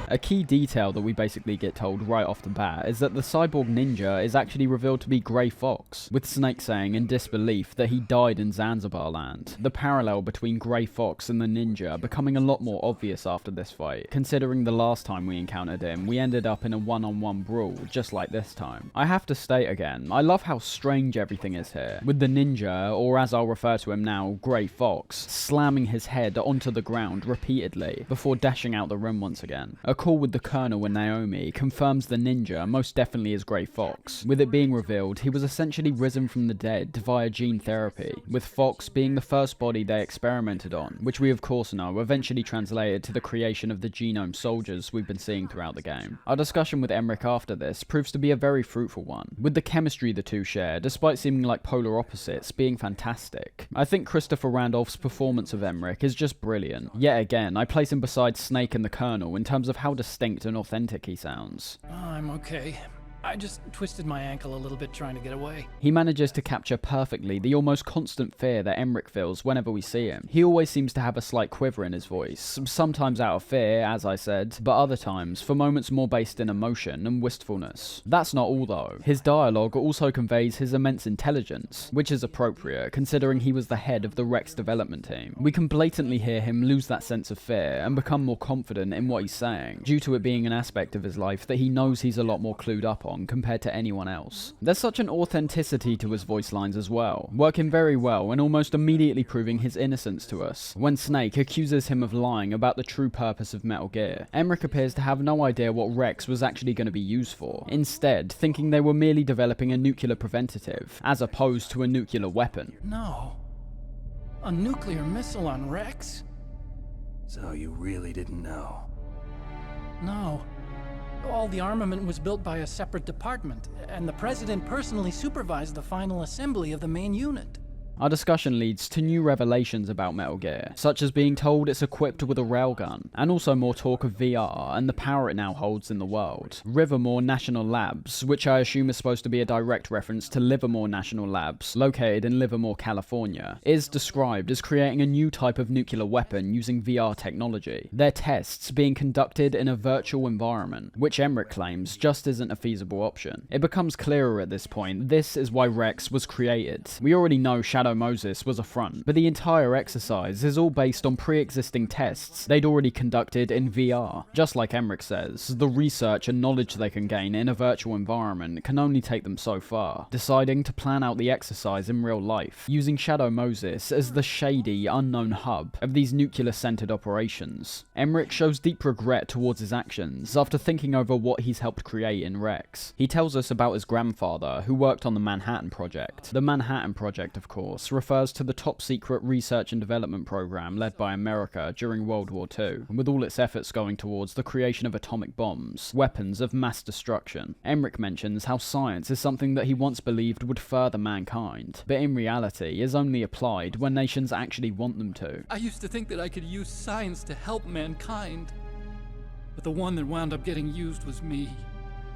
Speaker 1: A key detail that we basically get told right off the bat is that the cyborg ninja is actually revealed to be Grey Fox, with Snake saying in disbelief that he died in Zanzibar land. The parallel between Grey Fox and the ninja becoming a lot more obvious after this fight, considering the last time we encountered him, we ended up in a one-on-one brawl, just like this time. I have to state again, I love how strange everything is here, with the ninja, or as I'll refer to him now, Grey Fox, slamming his head onto the ground repeatedly, before dashing out the room once again. call with the Colonel and Naomi confirms the ninja most definitely is Grey Fox, with it being revealed he was essentially risen from the dead via gene therapy, with Fox being the first body they experimented on, which we of course know eventually translated to the creation of the genome soldiers we've been seeing throughout the game. Our discussion with Emmerich after this proves to be a very fruitful one, with the chemistry the two share, despite seeming like polar opposites, being fantastic. I think Christopher Randolph's performance of Emmerich is just brilliant. Yet again, I place him beside Snake and the Colonel in terms of how distinct and authentic he sounds.
Speaker 11: I'm okay. I just twisted my ankle a little bit trying to get away.
Speaker 1: He manages to capture perfectly the almost constant fear that Emmerich feels whenever we see him. He always seems to have a slight quiver in his voice, sometimes out of fear, as I said, but other times for moments more based in emotion and wistfulness. That's not all though. His dialogue also conveys his immense intelligence, which is appropriate considering he was the head of the Rex development team. We can blatantly hear him lose that sense of fear and become more confident in what he's saying, due to it being an aspect of his life that he knows he's a lot more clued up on compared to anyone else. There's such an authenticity to his voice lines as well, working very well and almost immediately proving his innocence to us. When Snake accuses him of lying about the true purpose of Metal Gear, Emmerich appears to have no idea what Rex was actually going to be used for, instead thinking they were merely developing a nuclear preventative, as opposed to a nuclear weapon.
Speaker 11: No. A nuclear missile on Rex?
Speaker 10: So you really didn't know?
Speaker 11: No. All the armament was built by a separate department, and the President personally supervised the final assembly of the main unit.
Speaker 1: Our discussion leads to new revelations about Metal Gear, such as being told it's equipped with a railgun, and also more talk of VR and the power it now holds in the world. Rivermore National Labs, which I assume is supposed to be a direct reference to Livermore National Labs, located in Livermore, California, is described as creating a new type of nuclear weapon using VR technology. Their tests being conducted in a virtual environment, which Emmerich claims just isn't a feasible option. It becomes clearer at this point this is why Rex was created. We already know Shadow Moses was a front, but the entire exercise is all based on pre-existing tests they'd already conducted in VR. Just like Emmerich says, the research and knowledge they can gain in a virtual environment can only take them so far, deciding to plan out the exercise in real life, using Shadow Moses as the shady, unknown hub of these nuclear-centered operations. Emmerich shows deep regret towards his actions after thinking over what he's helped create in Rex. He tells us about his grandfather, who worked on the Manhattan Project. The Manhattan Project, of course, refers to the top-secret research and development program led by America during World War II, with all its efforts going towards the creation of atomic bombs, weapons of mass destruction. Emmerich mentions how science is something that he once believed would further mankind, but in reality is only applied when nations actually want them to.
Speaker 11: I used to think that I could use science to help mankind, but the one that wound up getting used was me.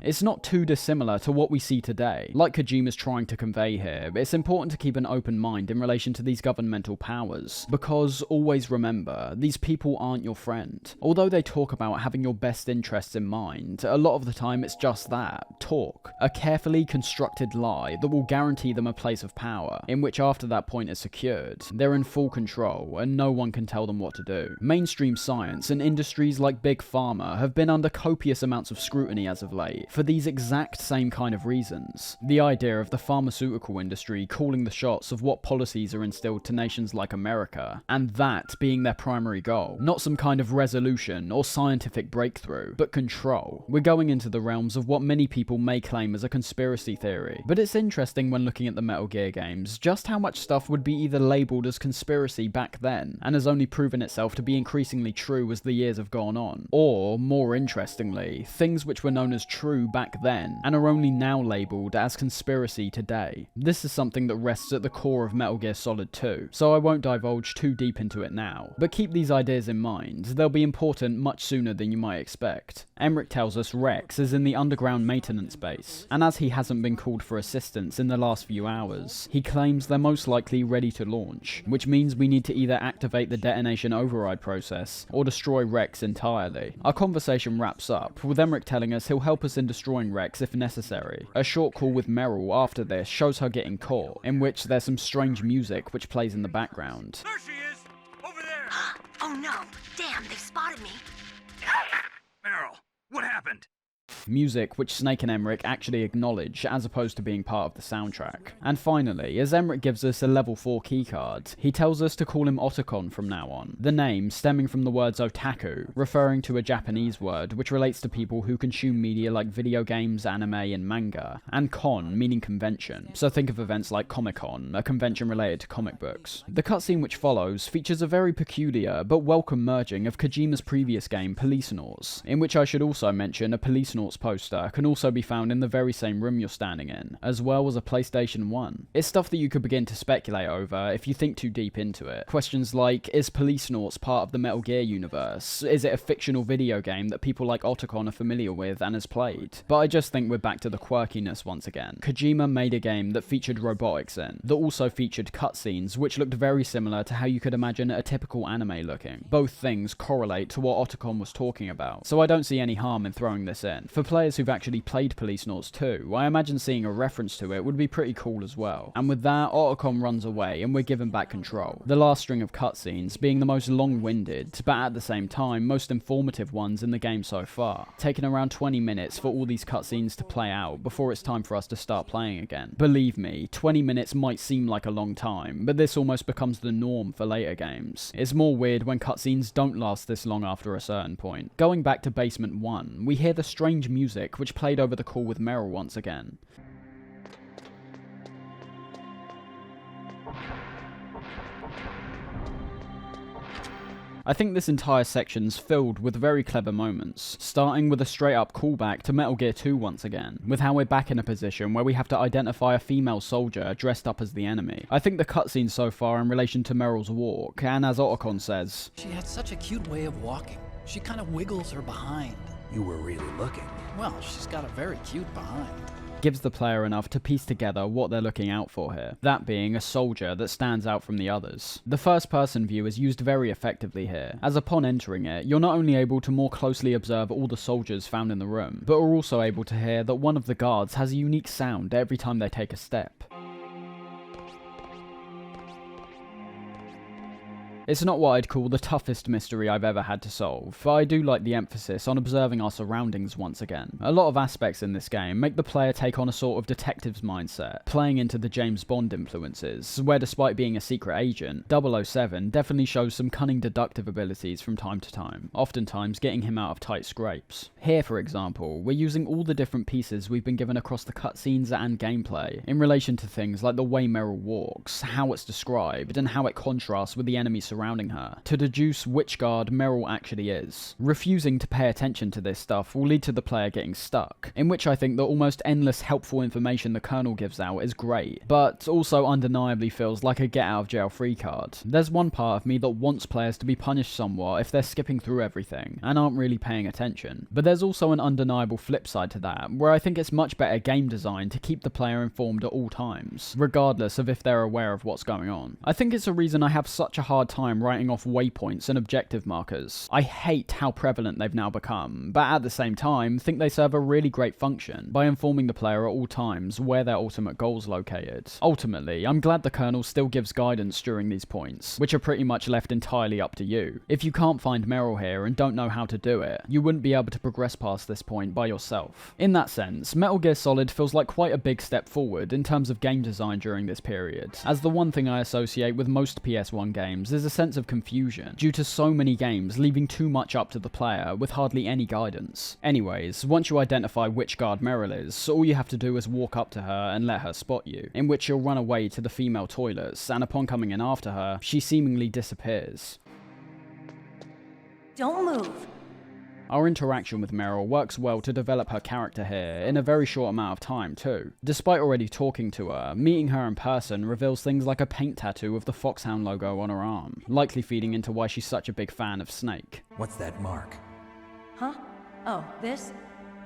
Speaker 1: It's not too dissimilar to what we see today, like Kojima's trying to convey here, but it's important to keep an open mind in relation to these governmental powers, because always remember, these people aren't your friend. Although they talk about having your best interests in mind, a lot of the time it's just that, talk. A carefully constructed lie that will guarantee them a place of power, in which after that point is secured, they're in full control and no one can tell them what to do. Mainstream science and industries like Big Pharma have been under copious amounts of scrutiny as of late, for these exact same kind of reasons. The idea of the pharmaceutical industry calling the shots of what policies are instilled to nations like America, and that being their primary goal. Not some kind of resolution or scientific breakthrough, but control. We're going into the realms of what many people may claim as a conspiracy theory, but it's interesting when looking at the Metal Gear games, just how much stuff would be either labelled as conspiracy back then, and has only proven itself to be increasingly true as the years have gone on, or, more interestingly, things which were known as true back then, and are only now labelled as conspiracy today. This is something that rests at the core of Metal Gear Solid 2, so I won't divulge too deep into it now, but keep these ideas in mind, they'll be important much sooner than you might expect. Emmerich tells us Rex is in the underground maintenance base, and as he hasn't been called for assistance in the last few hours, he claims they're most likely ready to launch, which means we need to either activate the detonation override process, or destroy Rex entirely. Our conversation wraps up, with Emmerich telling us he'll help us in destroying Rex if necessary. A short call with Meryl after this shows her getting caught, in which there's some strange music which plays in the background.
Speaker 8: There she is! Over there!
Speaker 6: Oh no! Damn, they spotted me!
Speaker 3: Meryl, what happened?
Speaker 1: Music which Snake and Emmerich actually acknowledge as opposed to being part of the soundtrack. And finally, as Emmerich gives us a level 4 keycard, he tells us to call him Otacon from now on. The name stemming from the words otaku, referring to a Japanese word which relates to people who consume media like video games, anime, and manga, and con meaning convention, so think of events like Comic-Con, a convention related to comic books. The cutscene which follows features a very peculiar but welcome merging of Kojima's previous game Policenauts, in which I should also mention a Policenauts poster can also be found in the very same room you're standing in, as well as a PlayStation 1. It's stuff that you could begin to speculate over if you think too deep into it. Questions like, is Policenauts part of the Metal Gear universe? Is it a fictional video game that people like Otacon are familiar with and has played? But I just think we're back to the quirkiness once again. Kojima made a game that featured robotics in, that also featured cutscenes which looked very similar to how you could imagine a typical anime looking. Both things correlate to what Otacon was talking about, so I don't see any harm in throwing this in. For players who've actually played Policenauts 2, I imagine seeing a reference to it would be pretty cool as well. And with that, Otacon runs away and we're given back control. The last string of cutscenes being the most long-winded, but at the same time, most informative ones in the game so far, taking around 20 minutes for all these cutscenes to play out before it's time for us to start playing again. Believe me, 20 minutes might seem like a long time, but this almost becomes the norm for later games. It's more weird when cutscenes don't last this long after a certain point. Going back to Basement 1, we hear the strange music which played over the call with Meryl once again. I think this entire section's filled with very clever moments, starting with a straight up callback to Metal Gear 2 once again, with how we're back in a position where we have to identify a female soldier dressed up as the enemy. I think the cutscene so far in relation to Meryl's walk, and as Otacon says,
Speaker 11: She had such a cute way of walking. She kind of wiggles her behind.
Speaker 10: You were really looking.
Speaker 11: Well, she's got a very cute behind.
Speaker 1: Gives the player enough to piece together what they're looking out for here, that being a soldier that stands out from the others. The first person view is used very effectively here, as upon entering it, you're not only able to more closely observe all the soldiers found in the room, but are also able to hear that one of the guards has a unique sound every time they take a step. It's not what I'd call the toughest mystery I've ever had to solve, but I do like the emphasis on observing our surroundings once again. A lot of aspects in this game make the player take on a sort of detective's mindset, playing into the James Bond influences, where despite being a secret agent, 007 definitely shows some cunning deductive abilities from time to time, oftentimes getting him out of tight scrapes. Here, for example, we're using all the different pieces we've been given across the cutscenes and gameplay, in relation to things like the way Meryl walks, how it's described, and how it contrasts with the enemy surrounding her, to deduce which guard Meryl actually is. Refusing to pay attention to this stuff will lead to the player getting stuck, in which I think the almost endless helpful information the Colonel gives out is great, but also undeniably feels like a get out of jail free card. There's one part of me that wants players to be punished somewhat if they're skipping through everything, and aren't really paying attention, but there's also an undeniable flip side to that, where I think it's much better game design to keep the player informed at all times, regardless of if they're aware of what's going on. I think it's a reason I have such a hard time writing off waypoints and objective markers. I hate how prevalent they've now become, but at the same time think they serve a really great function by informing the player at all times where their ultimate goal's located. Ultimately, I'm glad the Colonel still gives guidance during these points, which are pretty much left entirely up to you. If you can't find Meryl here and don't know how to do it, you wouldn't be able to progress past this point by yourself. In that sense, Metal Gear Solid feels like quite a big step forward in terms of game design during this period, as the one thing I associate with most PS1 games is a sense of confusion, due to so many games leaving too much up to the player with hardly any guidance. Anyways, once you identify which guard Meryl is, all you have to do is walk up to her and let her spot you, in which you'll run away to the female toilets, and upon coming in after her, she seemingly disappears.
Speaker 6: Don't move.
Speaker 1: Our interaction with Meryl works well to develop her character here, in a very short amount of time too. Despite already talking to her, meeting her in person reveals things like a paint tattoo of the Foxhound logo on her arm, likely feeding into why she's such a big fan of Snake.
Speaker 10: What's that mark?
Speaker 6: Huh? Oh, this?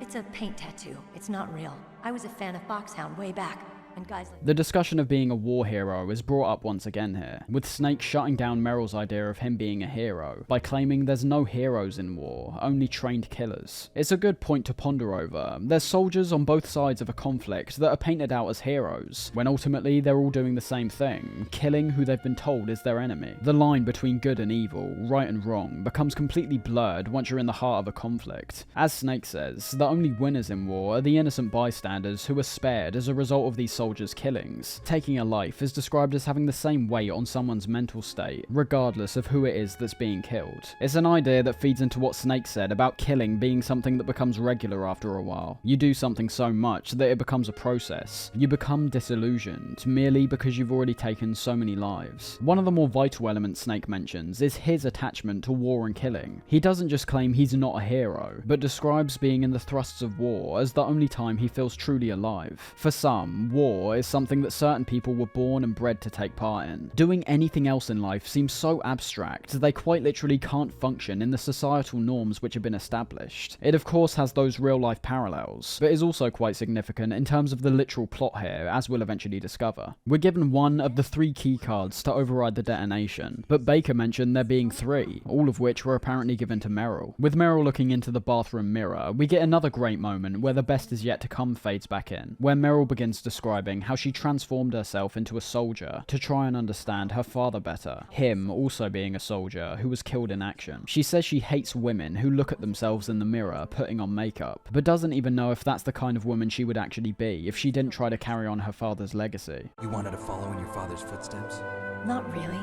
Speaker 6: It's a paint tattoo. It's not real. I was a fan of Foxhound way back. And guys like
Speaker 1: The discussion of being a war hero is brought up once again here, with Snake shutting down Meryl's idea of him being a hero by claiming there's no heroes in war, only trained killers. It's a good point to ponder over. There's soldiers on both sides of a conflict that are painted out as heroes, when ultimately they're all doing the same thing, killing who they've been told is their enemy. The line between good and evil, right and wrong, becomes completely blurred once you're in the heart of a conflict. As Snake says, the only winners in war are the innocent bystanders who are spared as a result of these soldiers' killings. Taking a life is described as having the same weight on someone's mental state, regardless of who it is that's being killed. It's an idea that feeds into what Snake said about killing being something that becomes regular after a while. You do something so much that it becomes a process. You become disillusioned, merely because you've already taken so many lives. One of the more vital elements Snake mentions is his attachment to war and killing. He doesn't just claim he's not a hero, but describes being in the thrusts of war as the only time he feels truly alive. For some, war is something that certain people were born and bred to take part in. Doing anything else in life seems so abstract, they quite literally can't function in the societal norms which have been established. It of course has those real life parallels, but is also quite significant in terms of the literal plot here, as we'll eventually discover. We're given one of the 3 keycards to override the detonation, but Baker mentioned there being 3, all of which were apparently given to Meryl. With Meryl looking into the bathroom mirror, we get another great moment where the best is yet to come fades back in, where Meryl begins describing how she transformed herself into a soldier to try and understand her father better, him also being a soldier who was killed in action. She says she hates women who look at themselves in the mirror putting on makeup, but doesn't even know if that's the kind of woman she would actually be if she didn't try to carry on her father's legacy.
Speaker 10: You wanted to follow in your father's footsteps?
Speaker 6: Not really.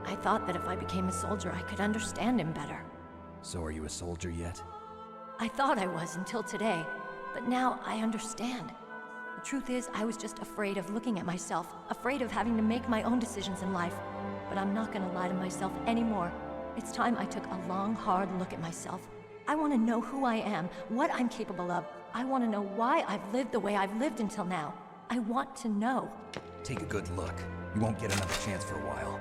Speaker 6: I thought that if I became a soldier, I could understand him better.
Speaker 10: So are you a soldier yet?
Speaker 6: I thought I was until today, but now I understand. The truth is, I was just afraid of looking at myself, afraid of having to make my own decisions in life. But I'm not gonna lie to myself anymore. It's time I took a long, hard look at myself. I want to know who I am, what I'm capable of. I want to know why I've lived the way I've lived until now. I want to know.
Speaker 10: Take a good look. You won't get another chance for a while.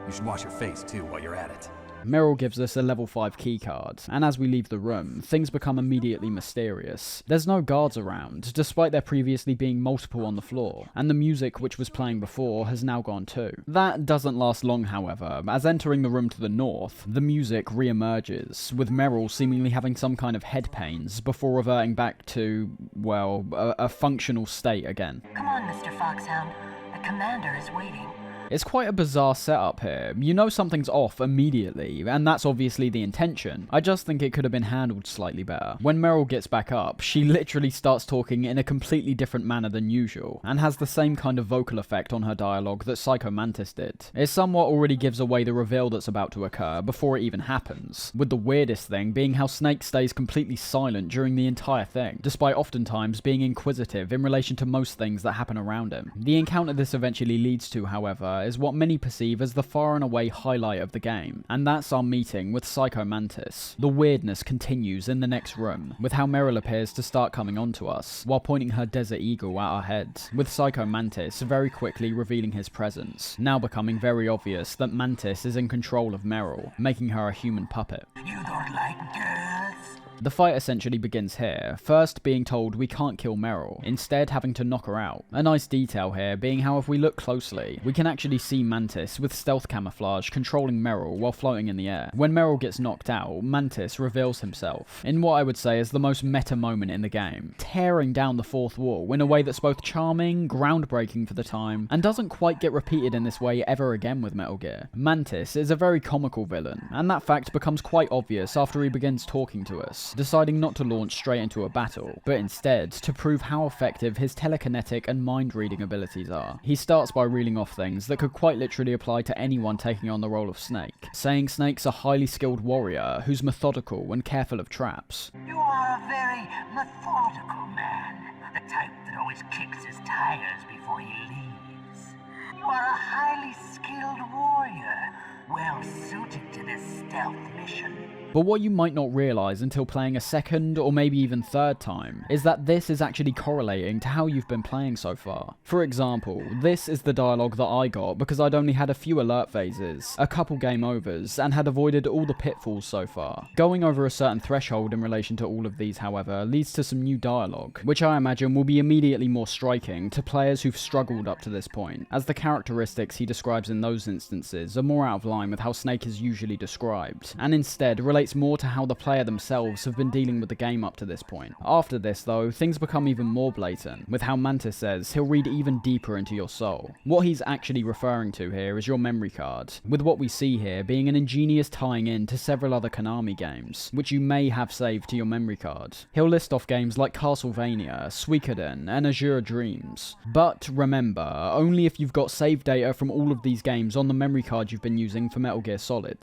Speaker 10: You should wash your face too while you're at it.
Speaker 1: Meryl gives us a level 5 keycard, and as we leave the room, things become immediately mysterious. There's no guards around, despite there previously being multiple on the floor, and the music which was playing before has now gone too. That doesn't last long, however, as entering the room to the north, the music re-emerges, with Meryl seemingly having some kind of head pains before reverting back to, well, a functional state again.
Speaker 6: Come on, Mr. Foxhound. The commander is waiting.
Speaker 1: It's quite a bizarre setup here. You know something's off immediately, and that's obviously the intention. I just think it could have been handled slightly better. When Meryl gets back up, she literally starts talking in a completely different manner than usual, and has the same kind of vocal effect on her dialogue that Psycho Mantis did. It somewhat already gives away the reveal that's about to occur before it even happens, with the weirdest thing being how Snake stays completely silent during the entire thing, despite oftentimes being inquisitive in relation to most things that happen around him. The encounter this eventually leads to, however, is what many perceive as the far and away highlight of the game, and that's our meeting with Psycho Mantis. The weirdness continues in the next room, with how Meryl appears to start coming onto us, while pointing her Desert Eagle at our heads, with Psycho Mantis very quickly revealing his presence, now becoming very obvious that Mantis is in control of Meryl, making her a human puppet.
Speaker 8: You don't like girls?
Speaker 1: The fight essentially begins here, first being told we can't kill Meryl, instead having to knock her out. A nice detail here being how if we look closely, we can actually see Mantis with stealth camouflage controlling Meryl while floating in the air. When Meryl gets knocked out, Mantis reveals himself, in what I would say is the most meta moment in the game, tearing down the fourth wall in a way that's both charming, groundbreaking for the time, and doesn't quite get repeated in this way ever again with Metal Gear. Mantis is a very comical villain, and that fact becomes quite obvious after he begins talking to us, deciding not to launch straight into a battle, but instead to prove how effective his telekinetic and mind-reading abilities are. He starts by reeling off things that could quite literally apply to anyone taking on the role of Snake, saying Snake's a highly skilled warrior who's methodical and careful of traps.
Speaker 8: You are a very methodical man, the type that always kicks his tires before he leaves. You are a highly skilled warrior, well suited to this stealth mission.
Speaker 1: But what you might not realise until playing a second or maybe even third time is that this is actually correlating to how you've been playing so far. For example, this is the dialogue that I got because I'd only had a few alert phases, a couple game overs, and had avoided all the pitfalls so far. Going over a certain threshold in relation to all of these, however, leads to some new dialogue, which I imagine will be immediately more striking to players who've struggled up to this point, as the characteristics he describes in those instances are more out of line with how Snake is usually described, and instead relates more to how the player themselves have been dealing with the game up to this point. After this though, things become even more blatant, with how Mantis says he'll read even deeper into your soul. What he's actually referring to here is your memory card, with what we see here being an ingenious tying in to several other Konami games, which you may have saved to your memory card. He'll list off games like Castlevania, Suikoden, and Azure Dreams. But remember, only if you've got save data from all of these games on the memory card you've been using for Metal Gear Solid.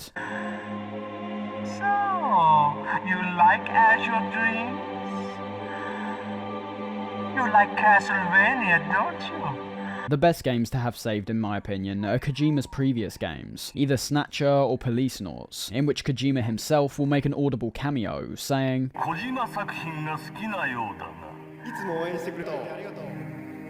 Speaker 12: So, you like Azure Dreams? You like Castlevania, don't you?
Speaker 1: The best games to have saved, in my opinion, are Kojima's previous games, either Snatcher or Police Nauts, in which Kojima himself will make an audible cameo, saying,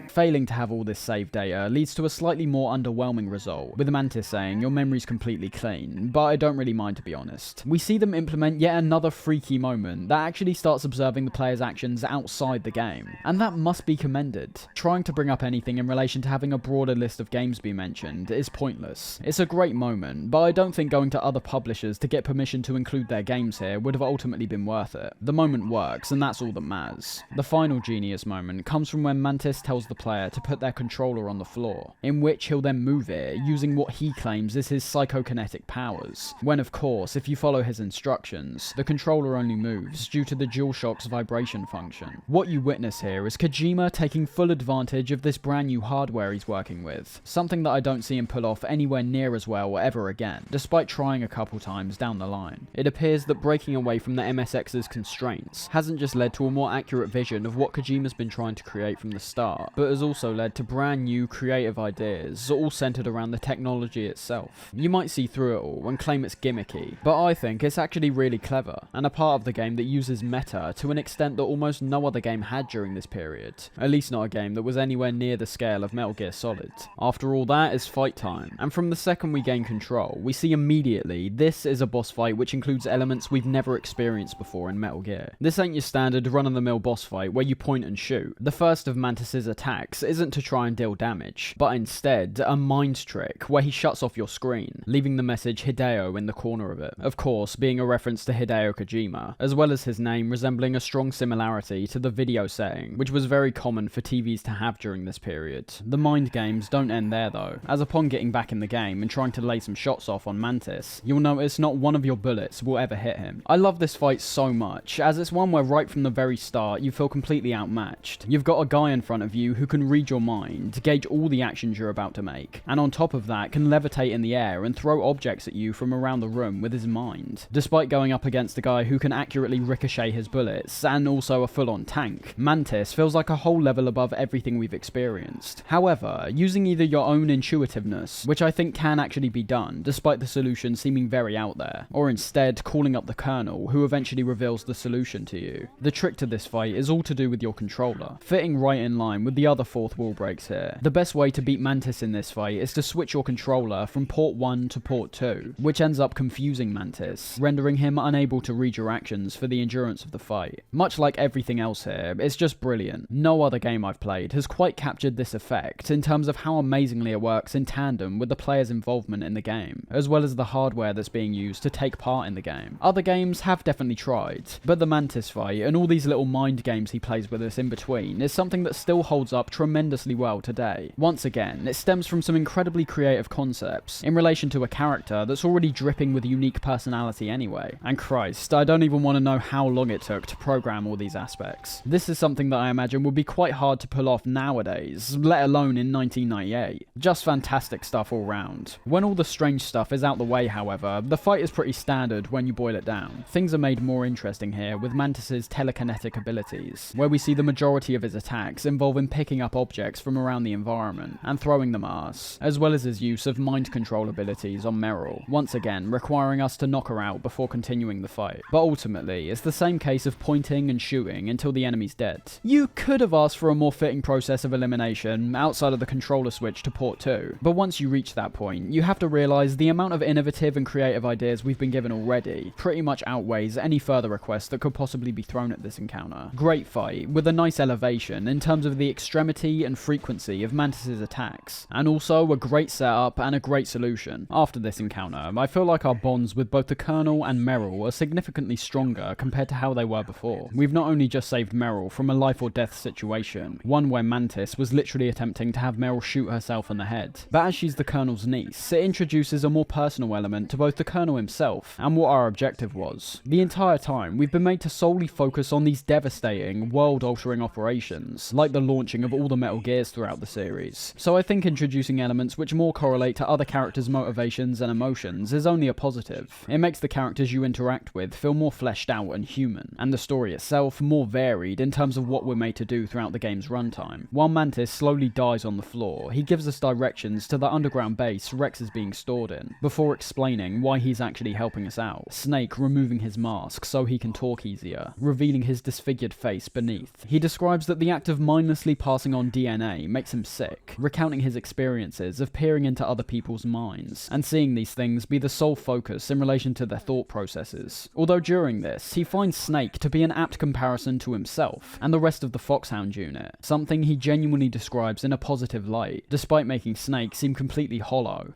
Speaker 1: Failing to have all this save data leads to a slightly more underwhelming result, with Mantis saying your memory's completely clean, but I don't really mind to be honest. We see them implement yet another freaky moment that actually starts observing the player's actions outside the game, and that must be commended. Trying to bring up anything in relation to having a broader list of games be mentioned is pointless. It's a great moment, but I don't think going to other publishers to get permission to include their games here would have ultimately been worth it. The moment works, and that's all that matters. The final genius moment comes from when Mantis tells the player to put their controller on the floor, in which he'll then move it using what he claims is his psychokinetic powers, when of course, if you follow his instructions, the controller only moves due to the DualShock's vibration function. What you witness here is Kojima taking full advantage of this brand new hardware he's working with, something that I don't see him pull off anywhere near as well ever again, despite trying a couple times down the line. It appears that breaking away from the MSX's constraints hasn't just led to a more accurate vision of what Kojima's been trying to create from the start, but has also led to brand new creative ideas, all centered around the technology itself. You might see through it all and claim it's gimmicky, but I think it's actually really clever, and a part of the game that uses meta to an extent that almost no other game had during this period, at least not a game that was anywhere near the scale of Metal Gear Solid. After all that is fight time, and from the second we gain control, we see immediately this is a boss fight which includes elements we've never experienced before in Metal Gear. This ain't your standard run-of-the-mill boss fight where you point and shoot. The first of Mantis's attacks isn't to try and deal damage, but instead a mind trick where he shuts off your screen, leaving the message Hideo in the corner of it. Of course, being a reference to Hideo Kojima, as well as his name resembling a strong similarity to the video setting, which was very common for TVs to have during this period. The mind games don't end there though, as upon getting back in the game and trying to lay some shots off on Mantis, you'll notice not one of your bullets will ever hit him. I love this fight so much, as it's one where right from the very start you feel completely outmatched. You've got a guy in front of you who can read your mind, gauge all the actions you're about to make, and on top of that can levitate in the air and throw objects at you from around the room with his mind. Despite going up against a guy who can accurately ricochet his bullets, and also a full-on tank, Mantis feels like a whole level above everything we've experienced. However, using either your own intuitiveness, which I think can actually be done, despite the solution seeming very out there, or instead calling up the Colonel, who eventually reveals the solution to you. The trick to this fight is all to do with your controller, fitting right in line with the other fourth wall breaks here. The best way to beat Mantis in this fight is to switch your controller from port 1 to port 2, which ends up confusing Mantis, rendering him unable to read your actions for the endurance of the fight. Much like everything else here, it's just brilliant. No other game I've played has quite captured this effect in terms of how amazingly it works in tandem with the player's involvement in the game, as well as the hardware that's being used to take part in the game. Other games have definitely tried, but the Mantis fight and all these little mind games he plays with us in between is something that still holds up tremendously well today. Once again, it stems from some incredibly creative concepts in relation to a character that's already dripping with unique personality anyway. And Christ, I don't even want to know how long it took to program all these aspects. This is something that I imagine would be quite hard to pull off nowadays, let alone in 1998. Just fantastic stuff all round. When all the strange stuff is out the way, however, the fight is pretty standard when you boil it down. Things are made more interesting here with Mantis's telekinetic abilities, where we see the majority of his attacks involving picking picking up objects from around the environment and throwing them at us, as well as his use of mind control abilities on Meryl, once again requiring us to knock her out before continuing the fight. But ultimately, it's the same case of pointing and shooting until the enemy's dead. You could have asked for a more fitting process of elimination outside of the controller switch to port 2, but once you reach that point, you have to realise the amount of innovative and creative ideas we've been given already pretty much outweighs any further requests that could possibly be thrown at this encounter. Great fight, with a nice elevation in terms of the extremity and frequency of Mantis's attacks, and also a great setup and a great solution. After this encounter, I feel like our bonds with both the Colonel and Meryl are significantly stronger compared to how they were before. We've not only just saved Meryl from a life or death situation, one where Mantis was literally attempting to have Meryl shoot herself in the head, but as she's the Colonel's niece, it introduces a more personal element to both the Colonel himself and what our objective was. The entire time, we've been made to solely focus on these devastating, world-altering operations, like the launching of all the Metal Gears throughout the series. So I think introducing elements which more correlate to other characters' motivations and emotions is only a positive. It makes the characters you interact with feel more fleshed out and human, and the story itself more varied in terms of what we're made to do throughout the game's runtime. While Mantis slowly dies on the floor, he gives us directions to the underground base Rex is being stored in, before explaining why he's actually helping us out. Snake removing his mask so he can talk easier, revealing his disfigured face beneath. He describes that the act of mindlessly passing on DNA makes him sick, recounting his experiences of peering into other people's minds, and seeing these things be the sole focus in relation to their thought processes. Although during this, he finds Snake to be an apt comparison to himself and the rest of the Foxhound unit, something he genuinely describes in a positive light, despite making Snake seem completely hollow.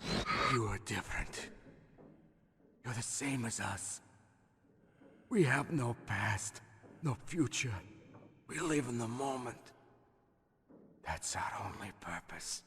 Speaker 13: You are different. You're the same as us. We have no past, no future. We live in the moment. That's our only purpose.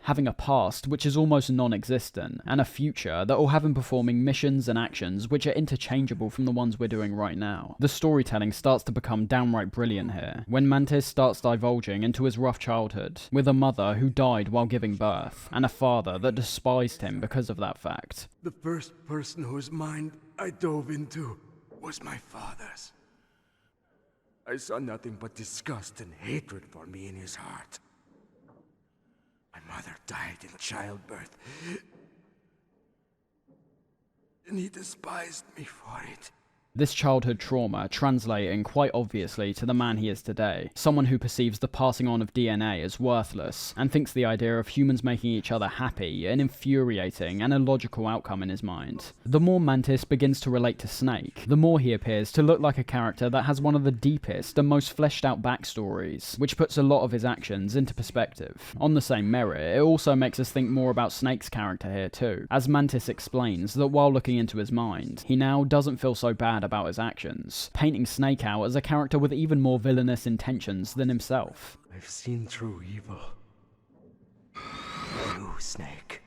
Speaker 1: Having a past which is almost non-existent, and a future that will have him performing missions and actions which are interchangeable from the ones we're doing right now. The storytelling starts to become downright brilliant here, when Mantis starts divulging into his rough childhood, with a mother who died while giving birth, and a father that despised him because of that fact.
Speaker 13: The first person whose mind I dove into was my father's. I saw nothing but disgust and hatred for me in his heart. My mother died in childbirth, and he despised me for it.
Speaker 1: This childhood trauma translating quite obviously to the man he is today, someone who perceives the passing on of DNA as worthless, and thinks the idea of humans making each other happy an infuriating and illogical outcome in his mind. The more Mantis begins to relate to Snake, the more he appears to look like a character that has one of the deepest and most fleshed out backstories, which puts a lot of his actions into perspective. On the same merit, it also makes us think more about Snake's character here too, as Mantis explains that while looking into his mind, he now doesn't feel so bad about his actions, painting Snake out as a character with even more villainous intentions than himself.
Speaker 13: I've seen through evil. You, Snake,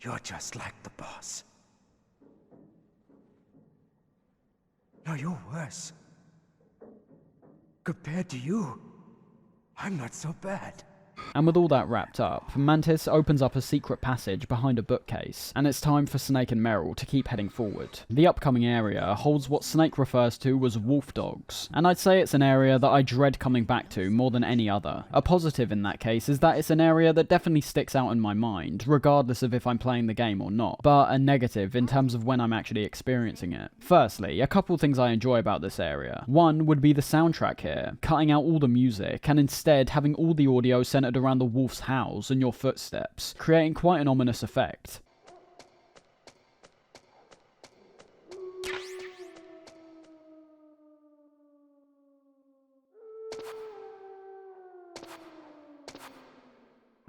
Speaker 13: you're just like the boss. No, you're worse. Compared to you, I'm not so bad.
Speaker 1: And with all that wrapped up, Mantis opens up a secret passage behind a bookcase, and it's time for Snake and Meryl to keep heading forward. The upcoming area holds what Snake refers to as wolf dogs, and I'd say it's an area that I dread coming back to more than any other. A positive in that case is that it's an area that definitely sticks out in my mind, regardless of if I'm playing the game or not, but a negative in terms of when I'm actually experiencing it. Firstly, a couple things I enjoy about this area. One would be the soundtrack here, cutting out all the music and instead having all the audio centered around the wolf's howls and your footsteps, creating quite an ominous effect.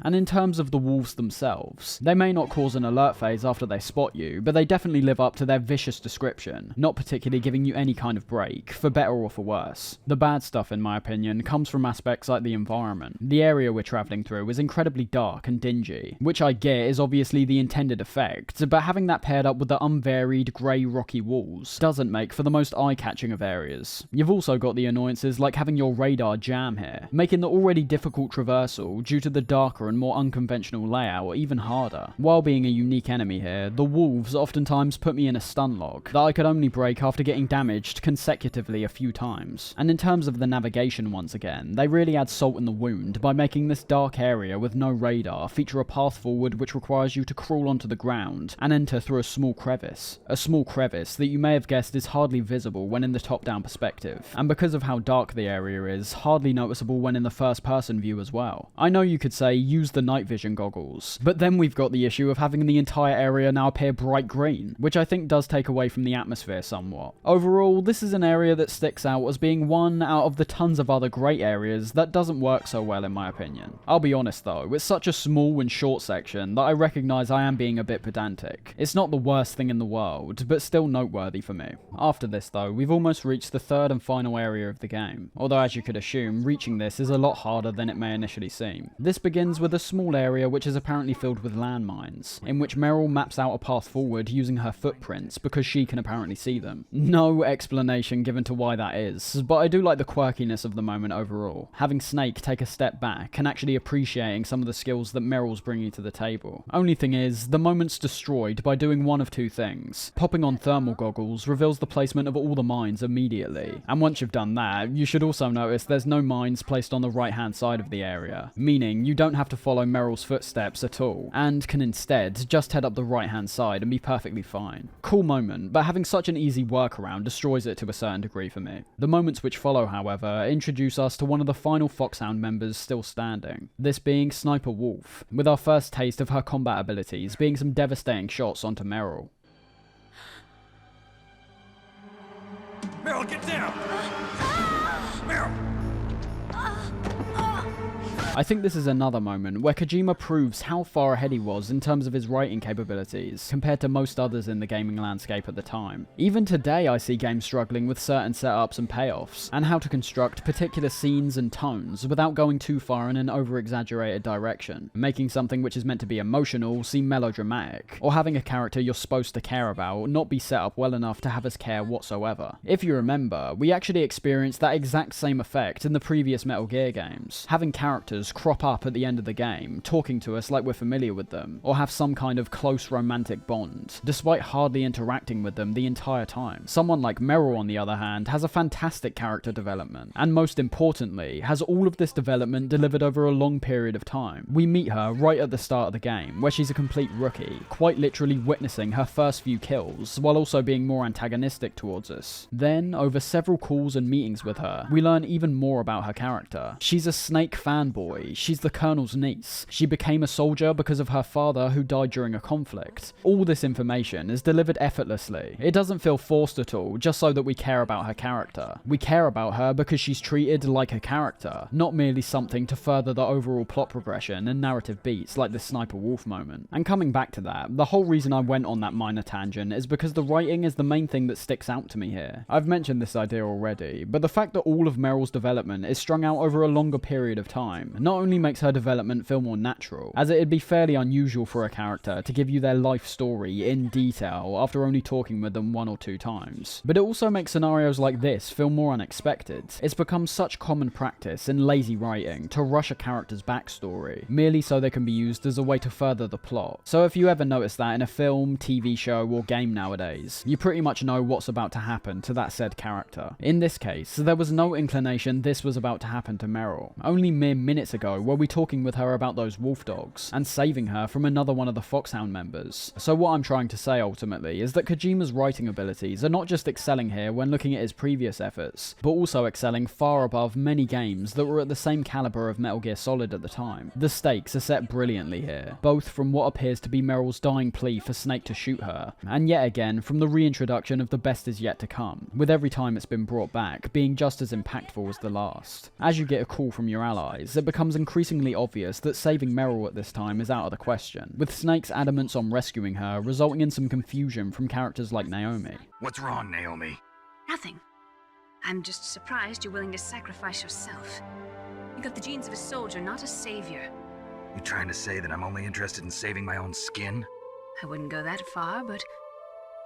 Speaker 1: And in terms of the wolves themselves, they may not cause an alert phase after they spot you, but they definitely live up to their vicious description, not particularly giving you any kind of break, for better or for worse. The bad stuff, in my opinion, comes from aspects like the environment. The area we're travelling through is incredibly dark and dingy, which I get is obviously the intended effect, but having that paired up with the unvaried grey rocky walls doesn't make for the most eye-catching of areas. You've also got the annoyances like having your radar jam here, making the already difficult traversal due to the darker and and more unconventional layout even harder. While being a unique enemy here, the wolves oftentimes put me in a stun lock that I could only break after getting damaged consecutively a few times. And in terms of the navigation once again, they really add salt in the wound by making this dark area with no radar feature a path forward which requires you to crawl onto the ground and enter through a small crevice. A small crevice that you may have guessed is hardly visible when in the top-down perspective, and because of how dark the area is, hardly noticeable when in the first-person view as well. I know you could say use the night vision goggles, but then we've got the issue of having the entire area now appear bright green, which I think does take away from the atmosphere somewhat. Overall, this is an area that sticks out as being one out of the tons of other great areas that doesn't work so well in my opinion. I'll be honest though, it's such a small and short section that I recognise I am being a bit pedantic. It's not the worst thing in the world, but still noteworthy for me. After this though, we've almost reached the third and final area of the game, although as you could assume, reaching this is a lot harder than it may initially seem. This begins with a small area which is apparently filled with landmines, in which Meryl maps out a path forward using her footprints because she can apparently see them. No explanation given to why that is, but I do like the quirkiness of the moment overall. Having Snake take a step back and actually appreciating some of the skills that Meryl's bringing to the table. Only thing is, the moment's destroyed by doing one of two things. Popping on thermal goggles reveals the placement of all the mines immediately, and once you've done that, you should also notice there's no mines placed on the right hand side of the area, meaning you don't have to follow Meryl's footsteps at all, and can instead just head up the right hand side and be perfectly fine. Cool moment, but having such an easy workaround destroys it to a certain degree for me. The moments which follow, however, introduce us to one of the final Foxhound members still standing, this being Sniper Wolf, with our first taste of her combat abilities being some devastating shots onto Meryl.
Speaker 10: Meryl, get down! Meryl!
Speaker 1: I think this is another moment where Kojima proves how far ahead he was in terms of his writing capabilities compared to most others in the gaming landscape at the time. Even today I see games struggling with certain setups and payoffs, and how to construct particular scenes and tones without going too far in an over-exaggerated direction, making something which is meant to be emotional seem melodramatic, or having a character you're supposed to care about not be set up well enough to have us care whatsoever. If you remember, we actually experienced that exact same effect in the previous Metal Gear games, having characters crop up at the end of the game, talking to us like we're familiar with them, or have some kind of close romantic bond, despite hardly interacting with them the entire time. Someone like Meryl, on the other hand, has a fantastic character development, and most importantly, has all of this development delivered over a long period of time. We meet her right at the start of the game, where she's a complete rookie, quite literally witnessing her first few kills, while also being more antagonistic towards us. Then, over several calls and meetings with her, we learn even more about her character. She's a Snake fanboy. She's the Colonel's niece. She became a soldier because of her father who died during a conflict. All this information is delivered effortlessly. It doesn't feel forced at all, just so that we care about her character. We care about her because she's treated like a character, not merely something to further the overall plot progression and narrative beats like this Sniper Wolf moment. And coming back to that, the whole reason I went on that minor tangent is because the writing is the main thing that sticks out to me here. I've mentioned this idea already, but the fact that all of Meryl's development is strung out over a longer period of time not only makes her development feel more natural, as it'd be fairly unusual for a character to give you their life story in detail after only talking with them one or two times, but it also makes scenarios like this feel more unexpected. It's become such common practice in lazy writing to rush a character's backstory, merely so they can be used as a way to further the plot. So if you ever notice that in a film, TV show, or game nowadays, you pretty much know what's about to happen to that said character. In this case, there was no inclination this was about to happen to Meryl. Only mere minutes ago were we talking with her about those wolf dogs, and saving her from another one of the Foxhound members. So what I'm trying to say ultimately is that Kojima's writing abilities are not just excelling here when looking at his previous efforts, but also excelling far above many games that were at the same caliber of Metal Gear Solid at the time. The stakes are set brilliantly here, both from what appears to be Meryl's dying plea for Snake to shoot her, and yet again from the reintroduction of the best is yet to come, with every time it's been brought back being just as impactful as the last. As you get a call from your allies, it becomes increasingly obvious that saving Meryl at this time is out of the question, with Snake's adamance on rescuing her resulting in some confusion from characters like Naomi.
Speaker 3: What's wrong, Naomi?
Speaker 4: Nothing. I'm just surprised you're willing to sacrifice yourself. You got the genes of a soldier, not a savior.
Speaker 3: You trying to say that I'm only interested in saving my own skin?
Speaker 4: I wouldn't go that far, but...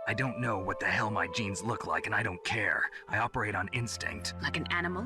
Speaker 3: I don't know what the hell my genes look like, and I don't care. I operate on instinct.
Speaker 4: Like an animal?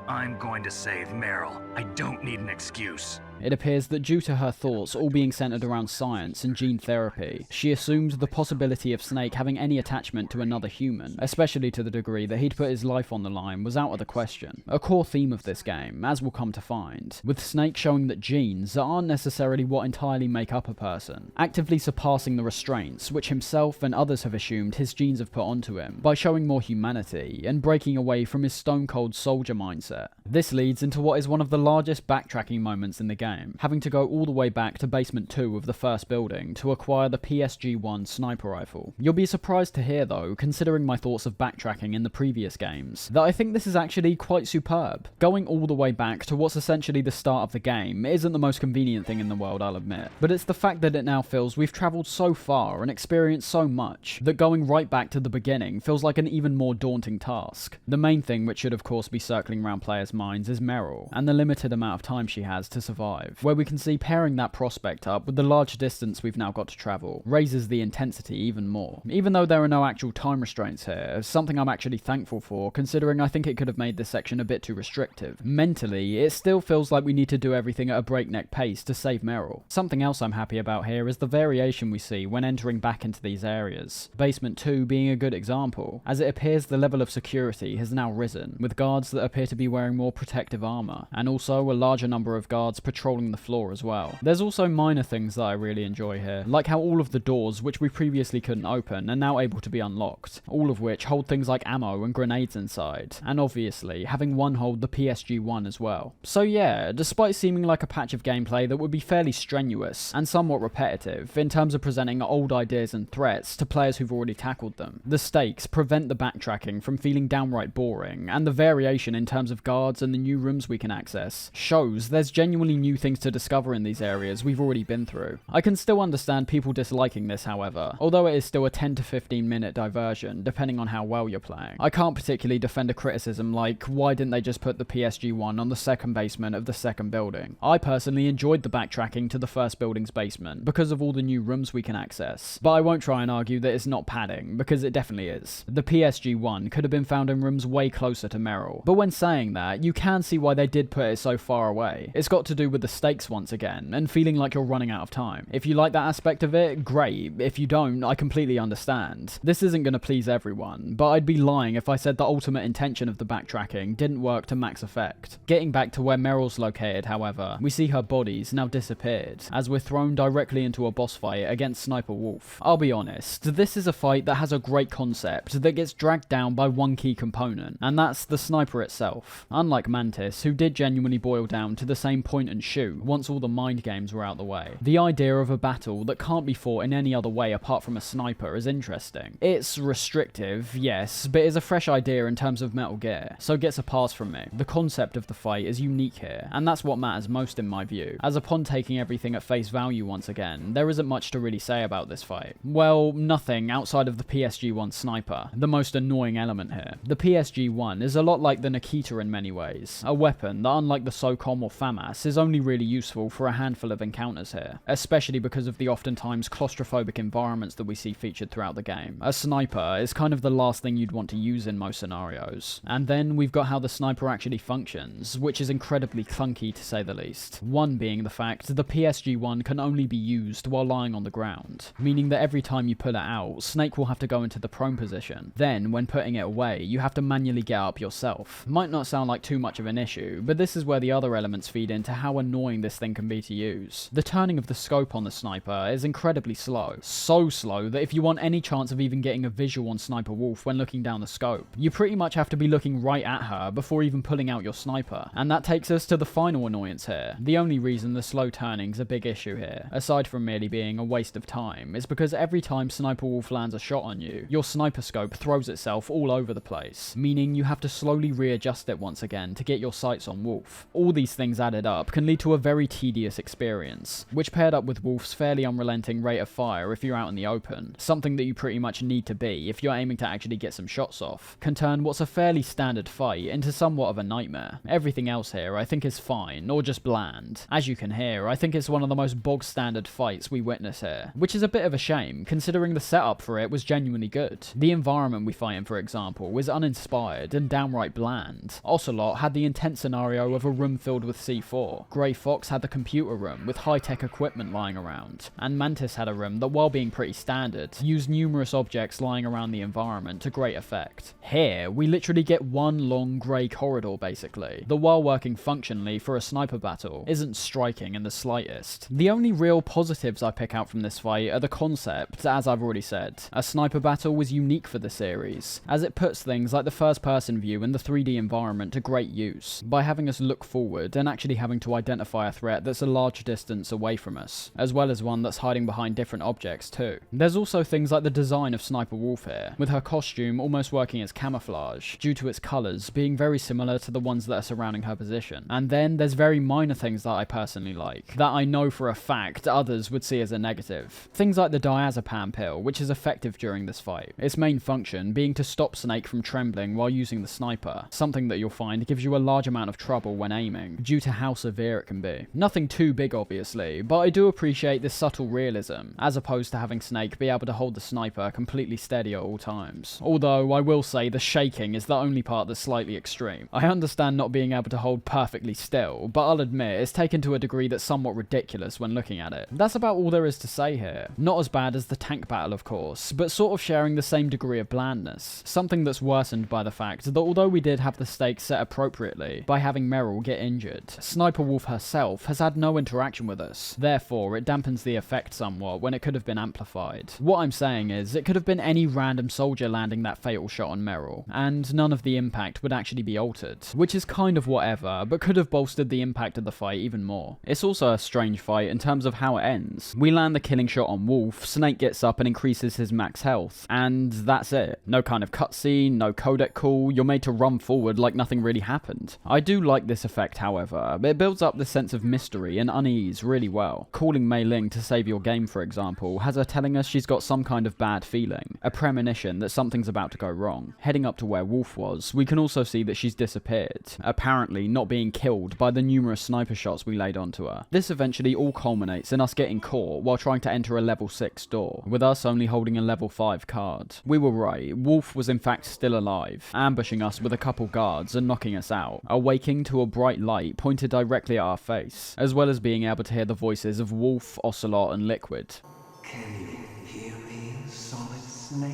Speaker 3: I'm going to save Meryl. I don't need an excuse.
Speaker 1: It appears that due to her thoughts all being centered around science and gene therapy, she assumed the possibility of Snake having any attachment to another human, especially to the degree that he'd put his life on the line, was out of the question. A core theme of this game, as we'll come to find, with Snake showing that genes aren't necessarily what entirely make up a person, actively surpassing the restraints which himself and others have assumed his genes have put onto him, by showing more humanity and breaking away from his stone-cold soldier mindset. This leads into what is one of the largest backtracking moments in the game, having to go all the way back to basement 2 of the first building to acquire the PSG-1 sniper rifle. You'll be surprised to hear though, considering my thoughts of backtracking in the previous games, that I think this is actually quite superb. Going all the way back to what's essentially the start of the game isn't the most convenient thing in the world, I'll admit, but it's the fact that it now feels we've travelled so far and experienced so much that going right back to the beginning feels like an even more daunting task. The main thing which should of course be circling around players' minds is Meryl, and the limited amount of time she has to survive, where we can see pairing that prospect up with the large distance we've now got to travel raises the intensity even more. Even though there are no actual time restraints here, something I'm actually thankful for, considering I think it could have made this section a bit too restrictive. Mentally, it still feels like we need to do everything at a breakneck pace to save Meryl. Something else I'm happy about here is the variation we see when entering back into these areas, Basement 2 being a good example, as it appears the level of security has now risen, with guards that appear to be wearing more protective armour, and also a larger number of guards patrolling the floor as well. There's also minor things that I really enjoy here, like how all of the doors which we previously couldn't open are now able to be unlocked, all of which hold things like ammo and grenades inside, and obviously having one hold the PSG-1 as well. So yeah, despite seeming like a patch of gameplay that would be fairly strenuous and somewhat repetitive in terms of presenting old ideas and threats to players who've already tackled them, the stakes prevent the backtracking from feeling downright boring, and the variation in terms of guards and the new rooms we can access shows there's genuinely new things to discover in these areas we've already been through. I can still understand people disliking this, however, although it is still a 10 to 15 minute diversion depending on how well you're playing. I can't particularly defend a criticism like, why didn't they just put the PSG-1 on the second basement of the second building? I personally enjoyed the backtracking to the first building's basement because of all the new rooms we can access, but I won't try and argue that it's not padding, because it definitely is. The PSG-1 could have been found in rooms way closer to Meryl, but when saying that, you can see why they did put it so far away. It's got to do with the stakes once again, and feeling like you're running out of time. If you like that aspect of it, great. If you don't, I completely understand. This isn't going to please everyone, but I'd be lying if I said the ultimate intention of the backtracking didn't work to max effect. Getting back to where Meryl's located, however, we see her body's now disappeared, as we're thrown directly into a boss fight against Sniper Wolf. I'll be honest, this is a fight that has a great concept that gets dragged down by one key component, and that's the sniper itself. Unlike Mantis, who did genuinely boil down to the same point and shoot once all the mind games were out the way, the idea of a battle that can't be fought in any other way apart from a sniper is interesting. It's restrictive, yes, but is a fresh idea in terms of Metal Gear, so gets a pass from me. The concept of the fight is unique here, and that's what matters most in my view, as upon taking everything at face value once again, there isn't much to really say about this fight. Well, nothing outside of the PSG-1 sniper, the most annoying element here. The PSG-1 is a lot like the Nikita in many ways, a weapon that unlike the SOCOM or FAMAS is only really useful for a handful of encounters here, especially because of the oftentimes claustrophobic environments that we see featured throughout the game. A sniper is kind of the last thing you'd want to use in most scenarios. And then we've got how the sniper actually functions, which is incredibly clunky to say the least. One being the fact the PSG-1 can only be used while lying on the ground, meaning that every time you pull it out, Snake will have to go into the prone position. Then, when putting it away, you have to manually get up yourself. Might not sound like too much of an issue, but this is where the other elements feed into how annoying this thing can be to use. The turning of the scope on the sniper is incredibly slow. So slow that if you want any chance of even getting a visual on Sniper Wolf when looking down the scope, you pretty much have to be looking right at her before even pulling out your sniper. And that takes us to the final annoyance here. The only reason the slow turning's a big issue here, aside from merely being a waste of time, is because every time Sniper Wolf lands a shot on you, your sniper scope throws itself all over the place, meaning you have to slowly readjust it once again to get your sights on Wolf. All these things added up can lead to a very tedious experience, which paired up with Wolf's fairly unrelenting rate of fire if you're out in the open, something that you pretty much need to be if you're aiming to actually get some shots off, can turn what's a fairly standard fight into somewhat of a nightmare. Everything else here I think is fine, or just bland. As you can hear, I think it's one of the most bog standard fights we witness here, which is a bit of a shame considering the setup for it was genuinely good. The environment we fight in, for example, is uninspired and downright bland. Ocelot had the intense scenario of a room filled with C4. Grey Fox had the computer room with high-tech equipment lying around. And Mantis had a room that, while being pretty standard, used numerous objects lying around the environment to great effect. Here, we literally get one long grey corridor basically, that while working functionally for a sniper battle, isn't striking in the slightest. The only real positives I pick out from this fight are the concept, as I've already said. A sniper battle was unique for the series, as it puts things like the first person view in the 3D environment to great use, by having us look forward and actually having to identify a threat that's a large distance away from us, as well as one that's hiding behind different objects too. There's also things like the design of Sniper Wolf here, with her costume almost working as camouflage, due to its colours being very similar to the ones that are surrounding her position. And then there's very minor things that I personally like, that I know for a fact others would see as a negative. Things like the diazepam pill, which is effective during this fight, its main function being to stop Snake from trembling while using the sniper, something that you'll find gives you a large amount of trouble when aiming, due to how severe it can be. Nothing too big obviously, but I do appreciate this subtle realism, as opposed to having Snake be able to hold the sniper completely steady at all times. Although I will say the shaking is the only part that's slightly extreme. I understand not being able to hold perfectly still, but I'll admit it's taken to a degree that's somewhat ridiculous when looking at it. That's about all there is to say here. Not as bad as the tank battle of course, but sort of sharing the same degree of blandness. Something that's worsened by the fact that although we did have the stakes set appropriately by having Meryl get injured, Sniper Wolf herself has had no interaction with us. Therefore, it dampens the effect somewhat when it could have been amplified. What I'm saying is, it could have been any random soldier landing that fatal shot on Meryl, and none of the impact would actually be altered, which is kind of whatever, but could have bolstered the impact of the fight even more. It's also a strange fight in terms of how it ends. We land the killing shot on Wolf, Snake gets up and increases his max health, and that's it. No kind of cutscene, no codec call, you're made to run forward like nothing really happened. I do like this effect however, but it builds up the sense of mystery and unease really well. Calling Mei Ling to save your game for example, has her telling us she's got some kind of bad feeling, a premonition that something's about to go wrong. Heading up to where Wolf was, we can also see that she's disappeared, apparently not being killed by the numerous sniper shots we laid onto her. This eventually all culminates in us getting caught while trying to enter a level 6 door, with us only holding a level 5 card. We were right, Wolf was in fact still alive, ambushing us with a couple guards and knocking us out, awaking to a bright light pointed directly at our face, as well as being able to hear the voices of Wolf, Ocelot and Liquid.
Speaker 14: Can you hear me, Solid Snake?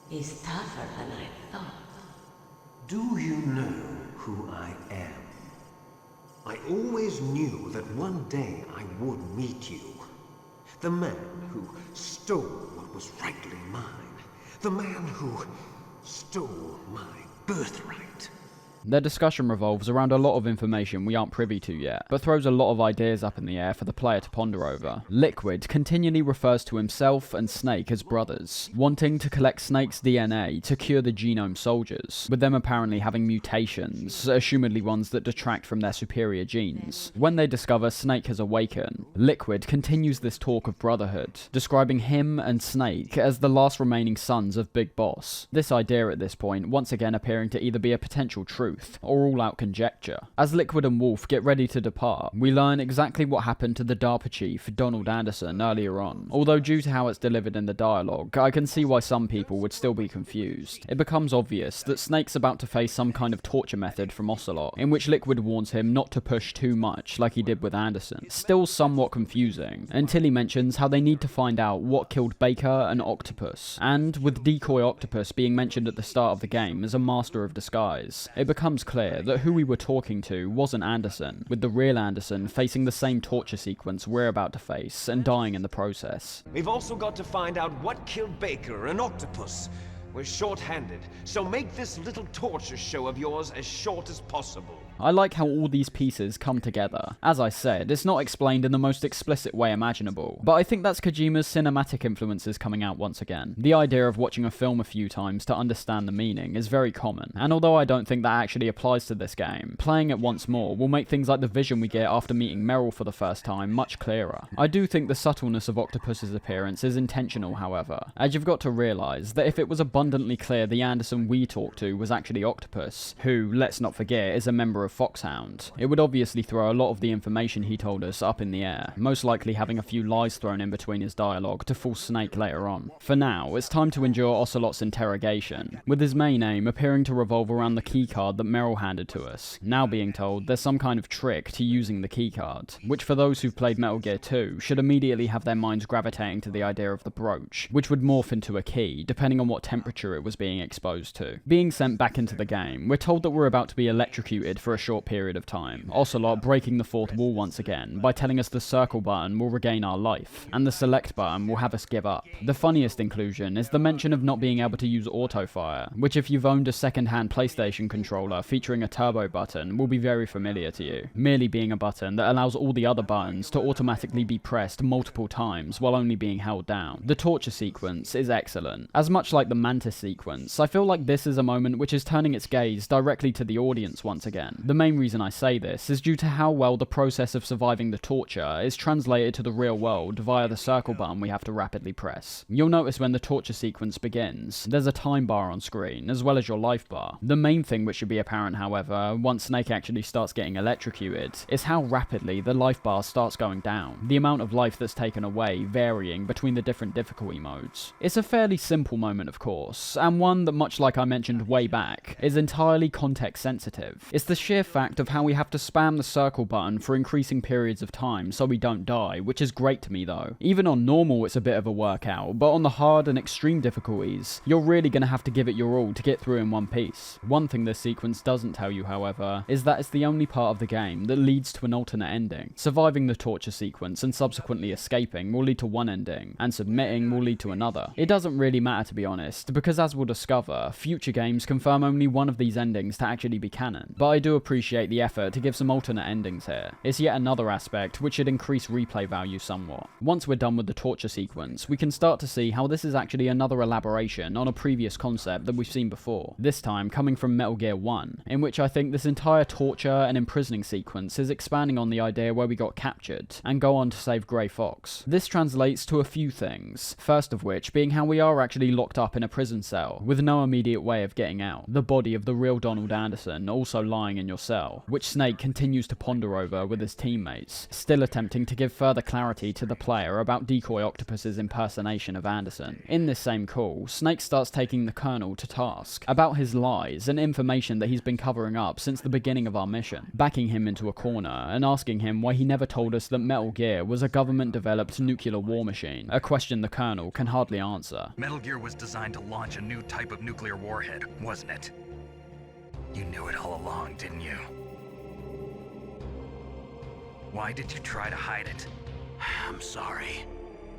Speaker 15: He's tougher than I thought.
Speaker 14: Do you know who I am? I always knew that one day I would meet you. The man who stole what was rightly mine. The man who stole my birthright.
Speaker 1: Their discussion revolves around a lot of information we aren't privy to yet, but throws a lot of ideas up in the air for the player to ponder over. Liquid continually refers to himself and Snake as brothers, wanting to collect Snake's DNA to cure the genome soldiers, with them apparently having mutations, assumedly ones that detract from their superior genes. When they discover Snake has awakened, Liquid continues this talk of brotherhood, describing him and Snake as the last remaining sons of Big Boss. This idea at this point once again appearing to either be a potential truth or all-out conjecture. As Liquid and Wolf get ready to depart, we learn exactly what happened to the DARPA chief, Donald Anderson, earlier on. Although due to how it's delivered in the dialogue, I can see why some people would still be confused. It becomes obvious that Snake's about to face some kind of torture method from Ocelot, in which Liquid warns him not to push too much like he did with Anderson. Still somewhat confusing, until he mentions how they need to find out what killed Baker and Octopus, and with Decoy Octopus being mentioned at the start of the game as a master of disguise, it becomes clear that who we were talking to wasn't Anderson, with the real Anderson facing the same torture sequence we're about to face, and dying in the process.
Speaker 8: We've also got to find out what killed Baker and Octopus. We're short-handed, so make this little torture show of yours as short as possible.
Speaker 1: I like how all these pieces come together. As I said, it's not explained in the most explicit way imaginable, but I think that's Kojima's cinematic influences coming out once again. The idea of watching a film a few times to understand the meaning is very common, and although I don't think that actually applies to this game, playing it once more will make things like the vision we get after meeting Meryl for the first time much clearer. I do think the subtleness of Octopus's appearance is intentional, however, as you've got to realise that if it was abundantly clear the Anderson we talked to was actually Octopus, who, let's not forget, is a member of Foxhound. It would obviously throw a lot of the information he told us up in the air, most likely having a few lies thrown in between his dialogue to fool Snake later on. For now, it's time to endure Ocelot's interrogation, with his main aim appearing to revolve around the keycard that Meryl handed to us, now being told there's some kind of trick to using the keycard, which for those who've played Metal Gear 2 should immediately have their minds gravitating to the idea of the brooch, which would morph into a key depending on what temperature it was being exposed to. Being sent back into the game, we're told that we're about to be electrocuted for a short period of time, Ocelot breaking the fourth wall once again by telling us the circle button will regain our life, and the select button will have us give up. The funniest inclusion is the mention of not being able to use auto-fire, which if you've owned a second-hand PlayStation controller featuring a turbo button will be very familiar to you, merely being a button that allows all the other buttons to automatically be pressed multiple times while only being held down. The torture sequence is excellent. As much like the Mantis sequence, I feel like this is a moment which is turning its gaze directly to the audience once again. The main reason I say this is due to how well the process of surviving the torture is translated to the real world via the circle button we have to rapidly press. You'll notice when the torture sequence begins, there's a time bar on screen, as well as your life bar. The main thing which should be apparent, however, once Snake actually starts getting electrocuted, is how rapidly the life bar starts going down, the amount of life that's taken away varying between the different difficulty modes. It's a fairly simple moment, of course, and one that, much like I mentioned way back, is entirely context sensitive. It's the sheer fact of how we have to spam the circle button for increasing periods of time so we don't die, which is great to me though. Even on normal it's a bit of a workout, but on the hard and extreme difficulties, you're really going to have to give it your all to get through in one piece. One thing this sequence doesn't tell you, however, is that it's the only part of the game that leads to an alternate ending. Surviving the torture sequence and subsequently escaping will lead to one ending, and submitting will lead to another. It doesn't really matter, to be honest, because as we'll discover, future games confirm only one of these endings to actually be canon, but I do appreciate the effort to give some alternate endings here. It's yet another aspect which should increase replay value somewhat. Once we're done with the torture sequence, we can start to see how this is actually another elaboration on a previous concept that we've seen before, this time coming from Metal Gear 1, in which I think this entire torture and imprisoning sequence is expanding on the idea where we got captured, and go on to save Grey Fox. This translates to a few things, first of which being how we are actually locked up in a prison cell, with no immediate way of getting out, the body of the real Donald Anderson also lying in your cell, which Snake continues to ponder over with his teammates, still attempting to give further clarity to the player about Decoy Octopus's impersonation of Anderson. In this same call, Snake starts taking the Colonel to task about his lies and information that he's been covering up since the beginning of our mission, backing him into a corner and asking him why he never told us that Metal Gear was a government-developed nuclear war machine, a question the Colonel can hardly answer.
Speaker 3: Metal Gear was designed to launch a new type of nuclear warhead, wasn't it? You knew it all along, didn't you? Why did you try to hide it?
Speaker 8: I'm sorry.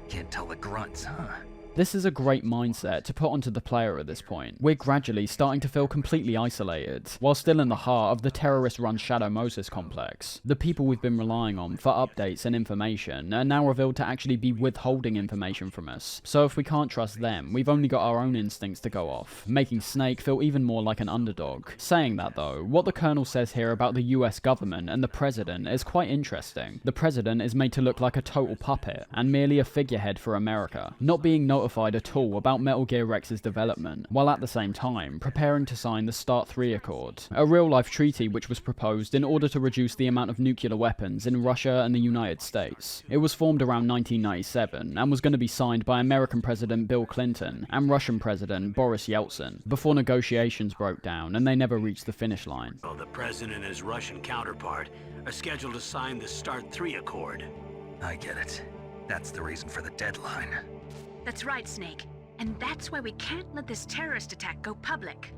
Speaker 3: Can't tell the grunts, huh?
Speaker 1: This is a great mindset to put onto the player at this point. We're gradually starting to feel completely isolated, while still in the heart of the terrorist-run Shadow Moses complex. The people we've been relying on for updates and information are now revealed to actually be withholding information from us. So if we can't trust them, we've only got our own instincts to go off, making Snake feel even more like an underdog. Saying that though, what the Colonel says here about the US government and the President is quite interesting. The President is made to look like a total puppet, and merely a figurehead for America, not being notified at all about Metal Gear Rex's development, while at the same time preparing to sign the START 3 Accord, a real-life treaty which was proposed in order to reduce the amount of nuclear weapons in Russia and the United States. It was formed around 1997 and was going to be signed by American President Bill Clinton and Russian President Boris Yeltsin, before negotiations broke down and they never reached the finish line.
Speaker 8: Well, the President and his Russian counterpart are scheduled to sign the START 3 Accord.
Speaker 3: I get it. That's the reason for the deadline.
Speaker 4: That's right, Snake. And that's why we can't let this terrorist attack go public.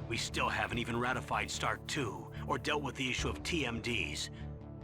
Speaker 8: We still haven't even ratified START 2 or dealt with the issue of TMDs.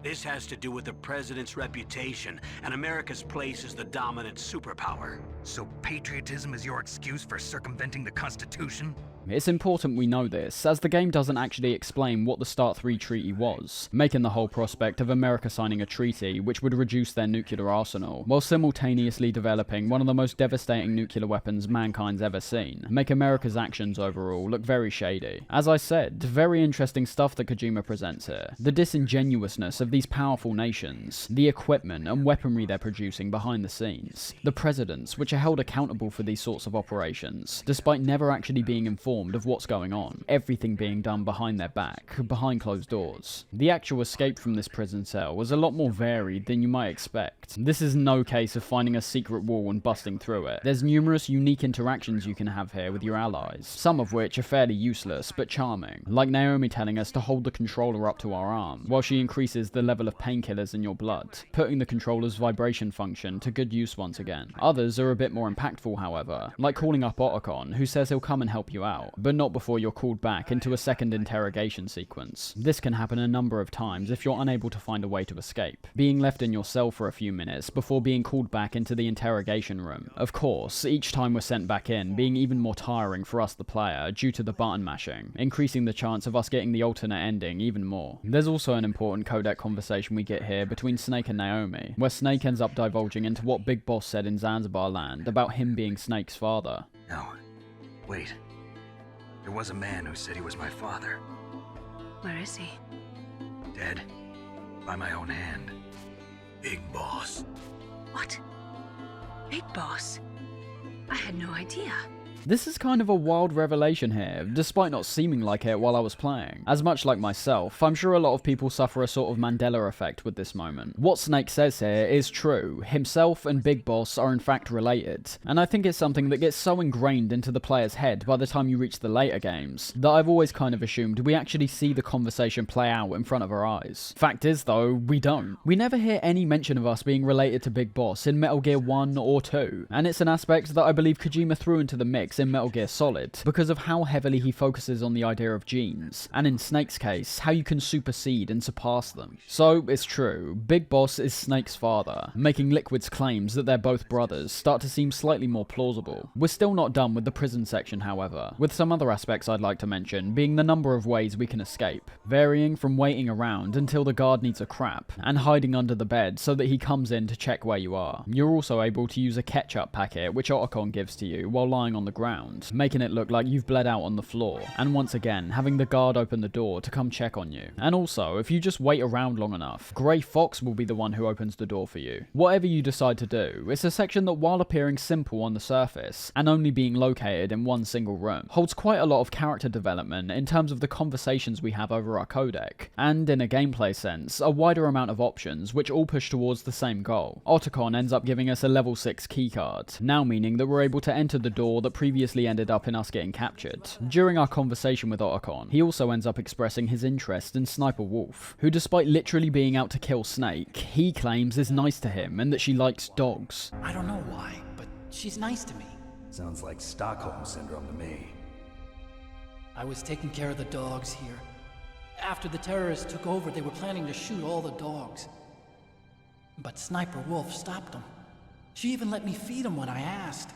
Speaker 8: This has to do with the President's reputation and America's place as the dominant superpower.
Speaker 3: So patriotism is your excuse for circumventing the Constitution?
Speaker 1: It's important we know this, as the game doesn't actually explain what the START 3 treaty was, making the whole prospect of America signing a treaty which would reduce their nuclear arsenal, while simultaneously developing one of the most devastating nuclear weapons mankind's ever seen, make America's actions overall look very shady. As I said, very interesting stuff that Kojima presents here. The disingenuousness of these powerful nations, the equipment and weaponry they're producing behind the scenes, the presidents which are held accountable for these sorts of operations, despite never actually being informed informed of what's going on, everything being done behind their back, behind closed doors. The actual escape from this prison cell was a lot more varied than you might expect. This is no case of finding a secret wall and busting through it. There's numerous unique interactions you can have here with your allies, some of which are fairly useless but charming, like Naomi telling us to hold the controller up to our arm, while she increases the level of painkillers in your blood, putting the controller's vibration function to good use once again. Others are a bit more impactful, however, like calling up Otacon, who says he'll come and help you out, but not before you're called back into a second interrogation sequence. This can happen a number of times if you're unable to find a way to escape, being left in your cell for a few minutes before being called back into the interrogation room. Of course, each time we're sent back in being even more tiring for us the player due to the button mashing, increasing the chance of us getting the alternate ending even more. There's also an important codec conversation we get here between Snake and Naomi, where Snake ends up divulging into what Big Boss said in Zanzibar land about him being Snake's father.
Speaker 3: No. Wait. There was a man who said he was my father.
Speaker 4: Where is he?
Speaker 3: Dead. By my own hand.
Speaker 8: Big Boss.
Speaker 4: What? Big Boss? I had no idea.
Speaker 1: This is kind of a wild revelation here, despite not seeming like it while I was playing. As much like myself, I'm sure a lot of people suffer a sort of Mandela effect with this moment. What Snake says here is true. Himself and Big Boss are in fact related, and I think it's something that gets so ingrained into the player's head by the time you reach the later games, that I've always kind of assumed we actually see the conversation play out in front of our eyes. Fact is though, we don't. We never hear any mention of us being related to Big Boss in Metal Gear 1 or 2, and it's an aspect that I believe Kojima threw into the mix in Metal Gear Solid, because of how heavily he focuses on the idea of genes, and in Snake's case, how you can supersede and surpass them. So, it's true, Big Boss is Snake's father, making Liquid's claims that they're both brothers start to seem slightly more plausible. We're still not done with the prison section, however, with some other aspects I'd like to mention being the number of ways we can escape, varying from waiting around until the guard needs a crap, and hiding under the bed so that he comes in to check where you are. You're also able to use a ketchup packet which Otacon gives to you while lying on the ground, making it look like you've bled out on the floor, and once again having the guard open the door to come check on you. And also, if you just wait around long enough, Grey Fox will be the one who opens the door for you. Whatever you decide to do, it's a section that, while appearing simple on the surface, and only being located in one single room, holds quite a lot of character development in terms of the conversations we have over our codec, and in a gameplay sense, a wider amount of options which all push towards the same goal. Otacon ends up giving us a level 6 keycard, now meaning that we're able to enter the door that previously ended up in us getting captured. During our conversation with Otacon, he also ends up expressing his interest in Sniper Wolf, who, despite literally being out to kill Snake, he claims is nice to him and that she likes dogs.
Speaker 11: I don't know why, but she's nice to me.
Speaker 10: Sounds like Stockholm Syndrome to me.
Speaker 11: I was taking care of the dogs here. After the terrorists took over, they were planning to shoot all the dogs. But Sniper Wolf stopped them. She even let me feed them when I asked.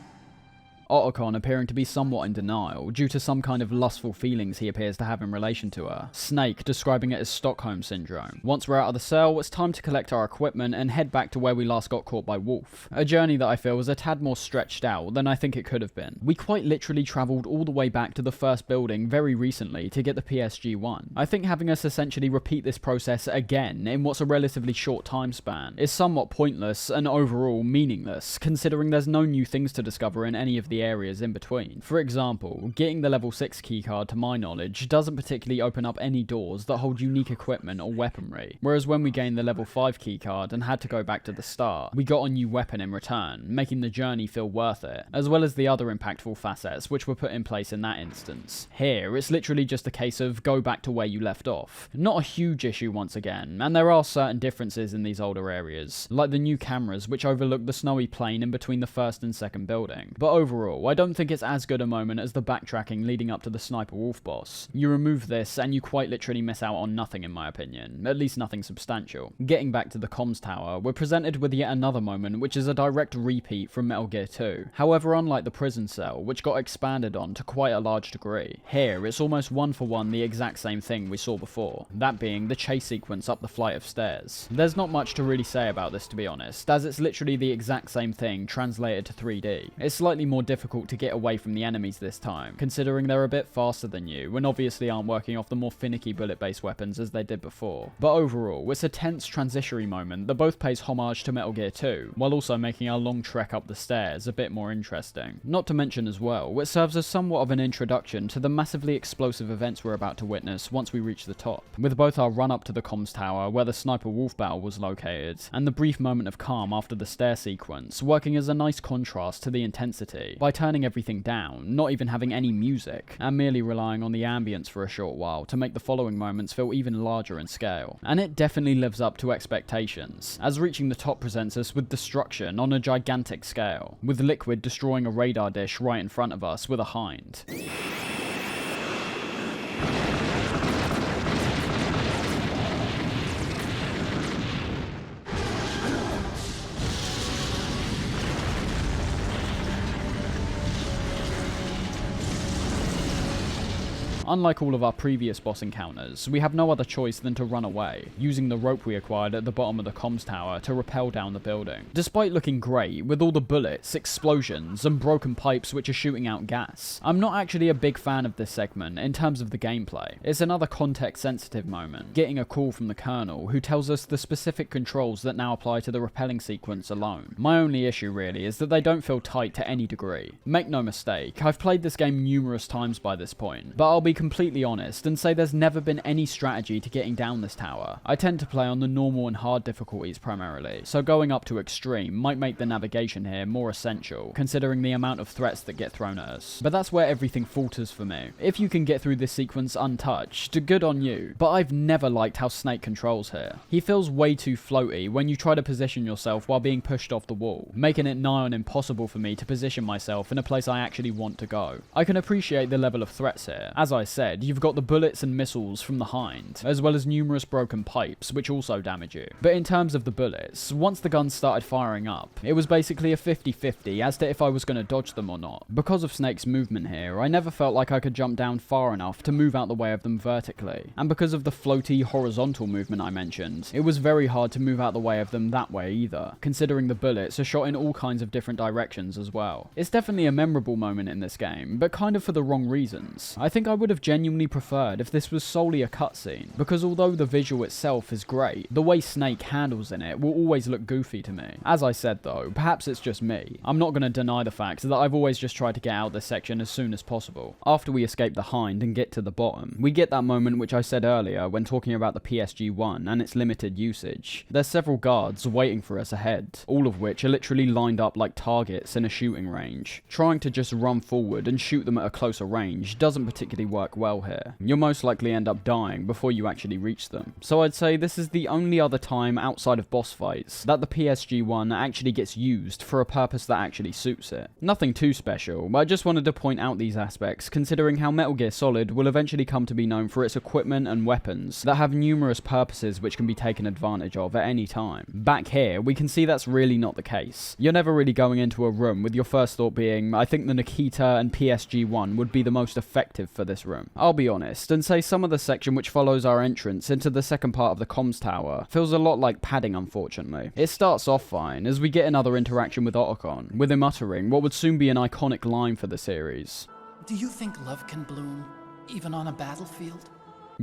Speaker 1: Otacon appearing to be somewhat in denial due to some kind of lustful feelings he appears to have in relation to her. Snake describing it as Stockholm Syndrome. Once we're out of the cell, it's time to collect our equipment and head back to where we last got caught by Wolf. A journey that I feel was a tad more stretched out than I think it could have been. We quite literally travelled all the way back to the first building very recently to get the PSG-1. I think having us essentially repeat this process again in what's a relatively short time span is somewhat pointless and overall meaningless, considering there's no new things to discover in any of the areas in between. For example, getting the level 6 keycard, to my knowledge, doesn't particularly open up any doors that hold unique equipment or weaponry, whereas when we gained the level 5 keycard and had to go back to the start, we got a new weapon in return, making the journey feel worth it, as well as the other impactful facets which were put in place in that instance. Here, it's literally just a case of go back to where you left off. Not a huge issue once again, and there are certain differences in these older areas, like the new cameras which overlook the snowy plain in between the first and second building, but overall, I don't think it's as good a moment as the backtracking leading up to the Sniper Wolf boss. You remove this and you quite literally miss out on nothing in my opinion, at least nothing substantial. Getting back to the comms tower, we're presented with yet another moment which is a direct repeat from Metal Gear 2. However, unlike the prison cell, which got expanded on to quite a large degree, here it's almost one for one the exact same thing we saw before, that being the chase sequence up the flight of stairs. There's not much to really say about this, to be honest, as it's literally the exact same thing translated to 3D. It's slightly more difficult difficult to get away from the enemies this time, considering they're a bit faster than you, and obviously aren't working off the more finicky bullet-based weapons as they did before. But overall, it's a tense transitionary moment that both pays homage to Metal Gear 2, while also making our long trek up the stairs a bit more interesting. Not to mention as well, it serves as somewhat of an introduction to the massively explosive events we're about to witness once we reach the top, with both our run up to the comms tower where the Sniper Wolf battle was located, and the brief moment of calm after the stair sequence working as a nice contrast to the intensity by turning everything down, not even having any music, and merely relying on the ambience for a short while to make the following moments feel even larger in scale. And it definitely lives up to expectations, as reaching the top presents us with destruction on a gigantic scale, with Liquid destroying a radar dish right in front of us with a hind. Unlike all of our previous boss encounters, we have no other choice than to run away, using the rope we acquired at the bottom of the comms tower to rappel down the building. Despite looking great, with all the bullets, explosions, and broken pipes which are shooting out gas, I'm not actually a big fan of this segment in terms of the gameplay. It's another context-sensitive moment, getting a call from the Colonel who tells us the specific controls that now apply to the rappelling sequence alone. My only issue really is that they don't feel tight to any degree. Make no mistake, I've played this game numerous times by this point, but I'll be completely honest and say there's never been any strategy to getting down this tower. I tend to play on the normal and hard difficulties primarily, so going up to extreme might make the navigation here more essential, considering the amount of threats that get thrown at us. But that's where everything falters for me. If you can get through this sequence untouched, good on you, but I've never liked how Snake controls here. He feels way too floaty when you try to position yourself while being pushed off the wall, making it nigh on impossible for me to position myself in a place I actually want to go. I can appreciate the level of threats here. As I said, you've got the bullets and missiles from the hind, as well as numerous broken pipes, which also damage you. But in terms of the bullets, once the guns started firing up, it was basically a 50-50 as to if I was going to dodge them or not. Because of Snake's movement here, I never felt like I could jump down far enough to move out the way of them vertically. And because of the floaty, horizontal movement I mentioned, it was very hard to move out the way of them that way either, considering the bullets are shot in all kinds of different directions as well. It's definitely a memorable moment in this game, but kind of for the wrong reasons. I think I would have genuinely preferred if this was solely a cutscene, because although the visual itself is great, the way Snake handles in it will always look goofy to me. As I said though, perhaps it's just me. I'm not going to deny the fact that I've always just tried to get out this section as soon as possible. After we escape the hind and get to the bottom, we get that moment which I said earlier when talking about the PSG-1 and its limited usage. There's several guards waiting for us ahead, all of which are literally lined up like targets in a shooting range. Trying to just run forward and shoot them at a closer range doesn't particularly work well here. You'll most likely end up dying before you actually reach them. So I'd say this is the only other time outside of boss fights that the PSG-1 actually gets used for a purpose that actually suits it. Nothing too special, but I just wanted to point out these aspects considering how Metal Gear Solid will eventually come to be known for its equipment and weapons that have numerous purposes which can be taken advantage of at any time. Back here, we can see that's really not the case. You're never really going into a room with your first thought being, I think the Nikita and PSG-1 would be the most effective for this room. I'll be honest and say some of the section which follows our entrance into the second part of the comms tower feels a lot like padding, unfortunately. It starts off fine as we get another interaction with Otacon, with him uttering what would soon be an iconic line for the series.
Speaker 11: Do you think love can bloom, even on a battlefield?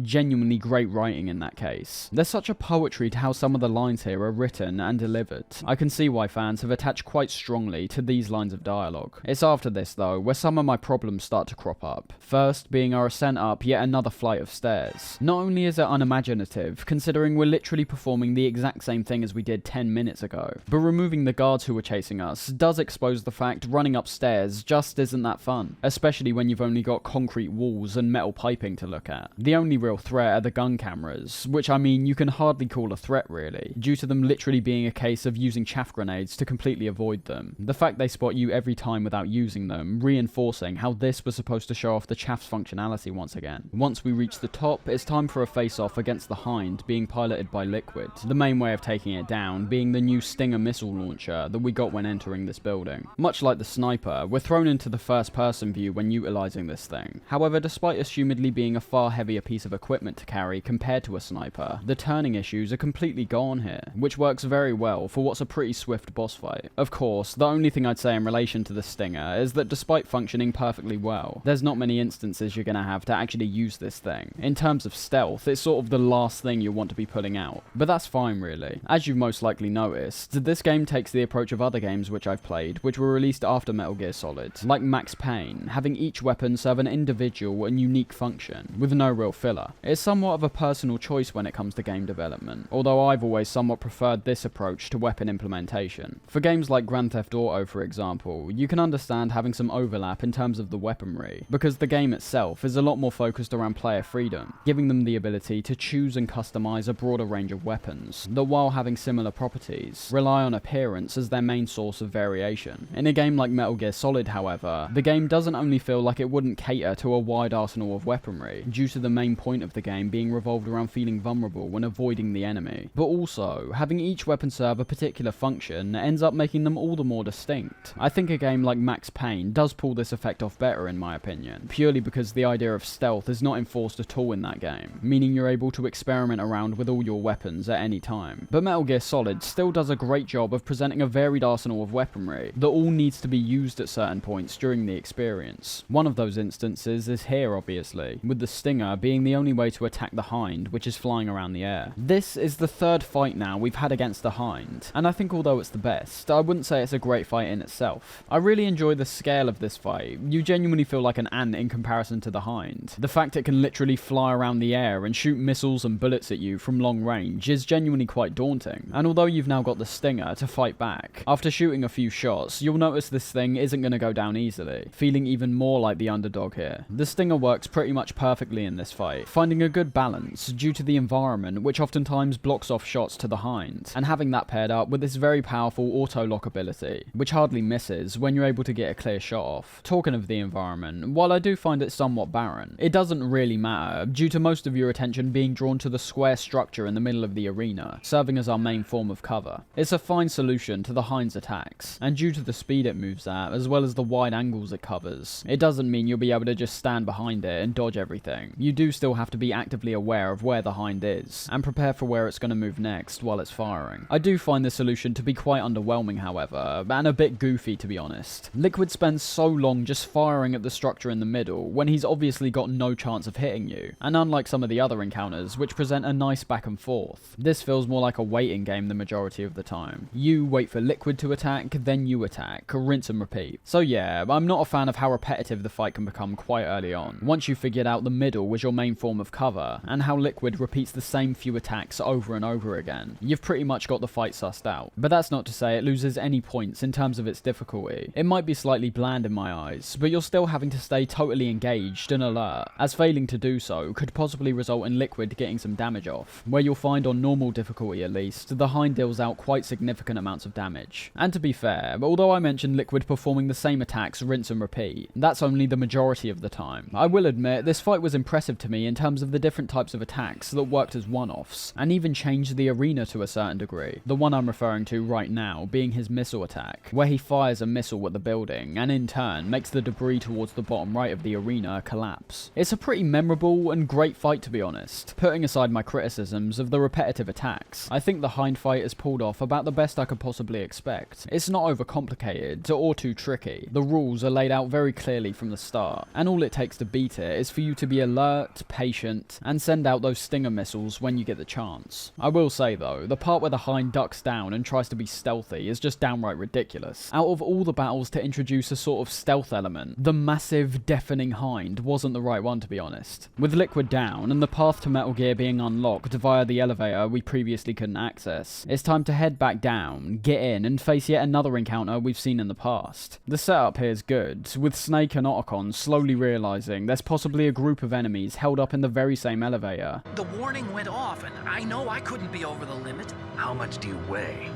Speaker 1: Genuinely great writing in that case. There's such a poetry to how some of the lines here are written and delivered. I can see why fans have attached quite strongly to these lines of dialogue. It's after this though where some of my problems start to crop up. First being our ascent up yet another flight of stairs. Not only is it unimaginative, considering we're literally performing the exact same thing as we did 10 minutes ago, but removing the guards who were chasing us does expose the fact running upstairs just isn't that fun, especially when you've only got concrete walls and metal piping to look at. The only real threat are the gun cameras, which I mean you can hardly call a threat really, due to them literally being a case of using chaff grenades to completely avoid them. The fact they spot you every time without using them, reinforcing how this was supposed to show off the chaff's functionality once again. Once we reach the top, it's time for a face-off against the hind being piloted by Liquid, the main way of taking it down being the new Stinger missile launcher that we got when entering this building. Much like the sniper, we're thrown into the first-person view when utilizing this thing. However, despite assumedly being a far heavier piece of of equipment to carry compared to a sniper, the turning issues are completely gone here, which works very well for what's a pretty swift boss fight. Of course, the only thing I'd say in relation to the Stinger is that despite functioning perfectly well, there's not many instances you're going to have to actually use this thing. In terms of stealth, it's sort of the last thing you want to be pulling out, but that's fine really. As you've most likely noticed, this game takes the approach of other games which I've played, which were released after Metal Gear Solid, like Max Payne, having each weapon serve an individual and unique function, with no real filler. It's somewhat of a personal choice when it comes to game development, although I've always somewhat preferred this approach to weapon implementation. For games like Grand Theft Auto, for example, you can understand having some overlap in terms of the weaponry, because the game itself is a lot more focused around player freedom, giving them the ability to choose and customize a broader range of weapons, that while having similar properties, rely on appearance as their main source of variation. In a game like Metal Gear Solid, however, the game doesn't only feel like it wouldn't cater to a wide arsenal of weaponry, due to the main point of the game being revolved around feeling vulnerable when avoiding the enemy, but also, having each weapon serve a particular function ends up making them all the more distinct. I think a game like Max Payne does pull this effect off better in my opinion, purely because the idea of stealth is not enforced at all in that game, meaning you're able to experiment around with all your weapons at any time. But Metal Gear Solid still does a great job of presenting a varied arsenal of weaponry that all needs to be used at certain points during the experience. One of those instances is here obviously, with the Stinger being the only way to attack the Hind, which is flying around the air. This is the third fight now we've had against the Hind, and I think although it's the best, I wouldn't say it's a great fight in itself. I really enjoy the scale of this fight. You genuinely feel like an ant in comparison to the Hind. The fact it can literally fly around the air and shoot missiles and bullets at you from long range is genuinely quite daunting, and although you've now got the Stinger to fight back, after shooting a few shots, you'll notice this thing isn't going to go down easily, feeling even more like the underdog here. The Stinger works pretty much perfectly in this fight, finding a good balance due to the environment which oftentimes blocks off shots to the Hind, and having that paired up with this very powerful auto-lock ability, which hardly misses when you're able to get a clear shot off. Talking of the environment, while I do find it somewhat barren, it doesn't really matter, due to most of your attention being drawn to the square structure in the middle of the arena, serving as our main form of cover. It's a fine solution to the Hind's attacks, and due to the speed it moves at, as well as the wide angles it covers, it doesn't mean you'll be able to just stand behind it and dodge everything. You do still have to be actively aware of where the Hind is, and prepare for where it's going to move next while it's firing. I do find this solution to be quite underwhelming however, and a bit goofy to be honest. Liquid spends so long just firing at the structure in the middle, when he's obviously got no chance of hitting you, and unlike some of the other encounters, which present a nice back and forth, this feels more like a waiting game the majority of the time. You wait for Liquid to attack, then you attack, rinse and repeat. So yeah, I'm not a fan of how repetitive the fight can become quite early on, once you figured out the middle was your main form of cover, and how Liquid repeats the same few attacks over and over again. You've pretty much got the fight sussed out. But that's not to say it loses any points in terms of its difficulty. It might be slightly bland in my eyes, but you're still having to stay totally engaged and alert, as failing to do so could possibly result in Liquid getting some damage off, where you'll find on normal difficulty at least, the Hind deals out quite significant amounts of damage. And to be fair, although I mentioned Liquid performing the same attacks rinse and repeat, that's only the majority of the time. I will admit, this fight was impressive to me in terms of the different types of attacks that worked as one-offs, and even changed the arena to a certain degree. The one I'm referring to right now being his missile attack, where he fires a missile at the building, and in turn makes the debris towards the bottom right of the arena collapse. It's a pretty memorable and great fight to be honest. Putting aside my criticisms of the repetitive attacks, I think the Hind fight is pulled off about the best I could possibly expect. It's not overcomplicated or too tricky. The rules are laid out very clearly from the start, and all it takes to beat it is for you to be alert, patient, and send out those Stinger missiles when you get the chance. I will say though, the part where the Hind ducks down and tries to be stealthy is just downright ridiculous. Out of all the battles to introduce a sort of stealth element, the massive, deafening Hind wasn't the right one to be honest. With Liquid down, and the path to Metal Gear being unlocked via the elevator we previously couldn't access, it's time to head back down, get in, and face yet another encounter we've seen in the past. The setup here is good, with Snake and Otacon slowly realising there's possibly a group of enemies held up in the very same elevator.
Speaker 16: The warning went off, and I know I couldn't be over the limit.
Speaker 3: How much do you weigh?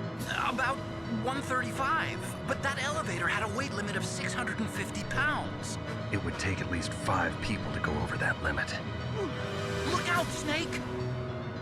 Speaker 16: About 135, but that elevator had a weight limit of 650 pounds.
Speaker 3: It would take at least 5 people to go over that limit.
Speaker 16: Look out, Snake!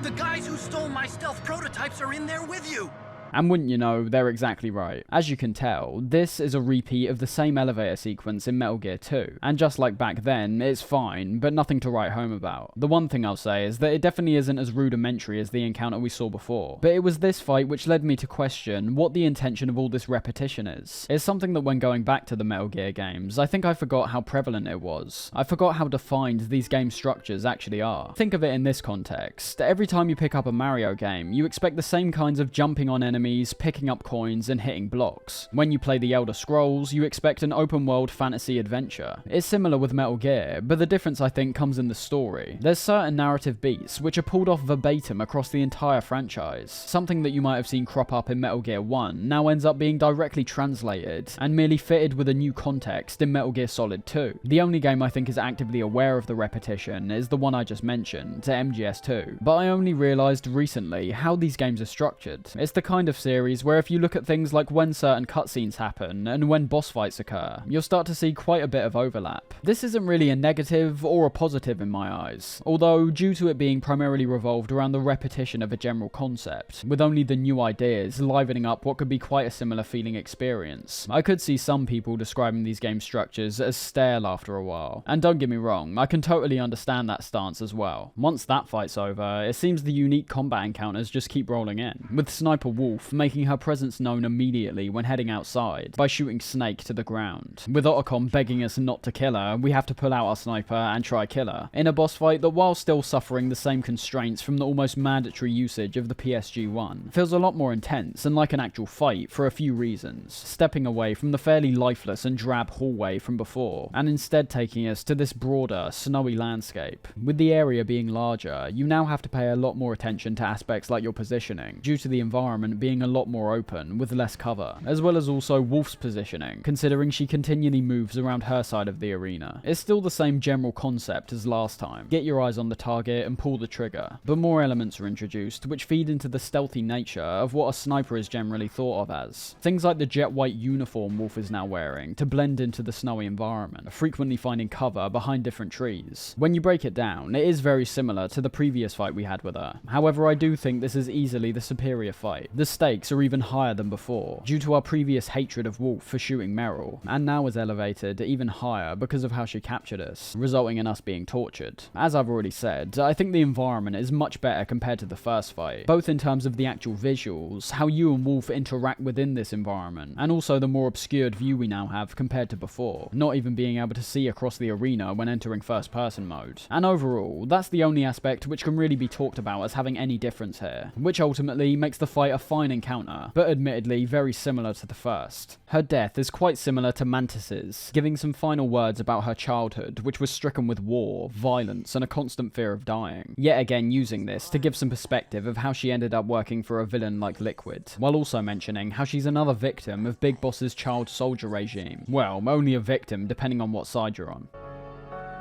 Speaker 16: The guys who stole my stealth prototypes are in there with you!
Speaker 1: And wouldn't you know, they're exactly right. As you can tell, this is a repeat of the same elevator sequence in Metal Gear 2, and just like back then, it's fine, but nothing to write home about. The one thing I'll say is that it definitely isn't as rudimentary as the encounter we saw before, but it was this fight which led me to question what the intention of all this repetition is. It's something that when going back to the Metal Gear games, I think I forgot how prevalent it was. I forgot how defined these game structures actually are. Think of it in this context. Every time you pick up a Mario game, you expect the same kinds of jumping on enemies, picking up coins, and hitting blocks. When you play the Elder Scrolls, you expect an open world fantasy adventure. It's similar with Metal Gear, but the difference I think comes in the story. There's certain narrative beats which are pulled off verbatim across the entire franchise. Something that you might have seen crop up in Metal Gear 1 now ends up being directly translated and merely fitted with a new context in Metal Gear Solid 2. The only game I think is actively aware of the repetition is the one I just mentioned, MGS2, but I only realised recently how these games are structured. It's the kind of series where if you look at things like when certain cutscenes happen and when boss fights occur, you'll start to see quite a bit of overlap. This isn't really a negative or a positive in my eyes, although due to it being primarily revolved around the repetition of a general concept, with only the new ideas livening up what could be quite a similar feeling experience. I could see some people describing these game structures as stale after a while, and don't get me wrong, I can totally understand that stance as well. Once that fight's over, it seems the unique combat encounters just keep rolling in, with Sniper Wolf making her presence known immediately when heading outside by shooting Snake to the ground. With Otacon begging us not to kill her, we have to pull out our sniper and try kill her, in a boss fight that while still suffering the same constraints from the almost mandatory usage of the PSG-1, feels a lot more intense and like an actual fight for a few reasons, stepping away from the fairly lifeless and drab hallway from before, and instead taking us to this broader, snowy landscape. With the area being larger, you now have to pay a lot more attention to aspects like your positioning, due to the environment being a lot more open with less cover, as well as also Wolf's positioning, considering she continually moves around her side of the arena. It's still the same general concept as last time, get your eyes on the target and pull the trigger, but more elements are introduced which feed into the stealthy nature of what a sniper is generally thought of as. Things like the jet white uniform Wolf is now wearing to blend into the snowy environment, frequently finding cover behind different trees. When you break it down, it is very similar to the previous fight we had with her. However, I do think this is easily the superior fight. The stakes are even higher than before, due to our previous hatred of Wolf for shooting Meryl, and now is elevated even higher because of how she captured us, resulting in us being tortured. As I've already said, I think the environment is much better compared to the first fight, both in terms of the actual visuals, how you and Wolf interact within this environment, and also the more obscured view we now have compared to before, not even being able to see across the arena when entering first person mode. And overall, that's the only aspect which can really be talked about as having any difference here, which ultimately makes the fight a fine encounter, but admittedly very similar to the first. Her death is quite similar to Mantis's, giving some final words about her childhood, which was stricken with war, violence, and a constant fear of dying. Yet again using this to give some perspective of how she ended up working for a villain like Liquid, while also mentioning how she's another victim of Big Boss's child soldier regime. Well, only a victim depending on what side you're on.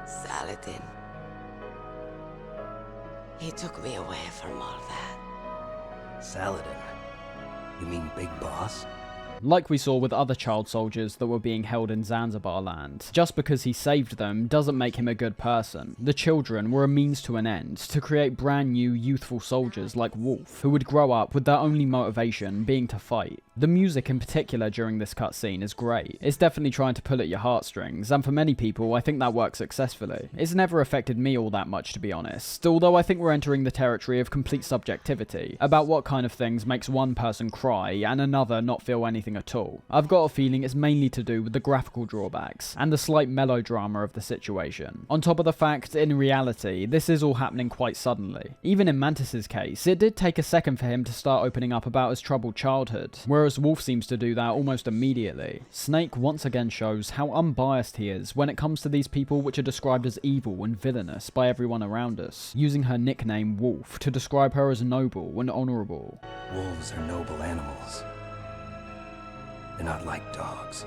Speaker 15: Saladin. He took me away from all that.
Speaker 10: Saladin? You mean Big Boss?
Speaker 1: Like we saw with other child soldiers that were being held in Zanzibar land. Just because he saved them doesn't make him a good person. The children were a means to an end to create brand new youthful soldiers like Wolf, who would grow up with their only motivation being to fight. The music in particular during this cutscene is great. It's definitely trying to pull at your heartstrings, and for many people I think that works successfully. It's never affected me all that much, to be honest, although I think we're entering the territory of complete subjectivity about what kind of things makes one person cry and another not feel anything at all. I've got a feeling it's mainly to do with the graphical drawbacks and the slight melodrama of the situation, on top of the fact in reality this is all happening quite suddenly. Even in Mantis's case, it did take a second for him to start opening up about his troubled childhood, whereas Wolf seems to do that almost immediately. Snake once again shows how unbiased he is when it comes to these people which are described as evil and villainous by everyone around us, using her nickname Wolf to describe her as noble and honourable.
Speaker 10: Wolves are noble animals. They're not like dogs.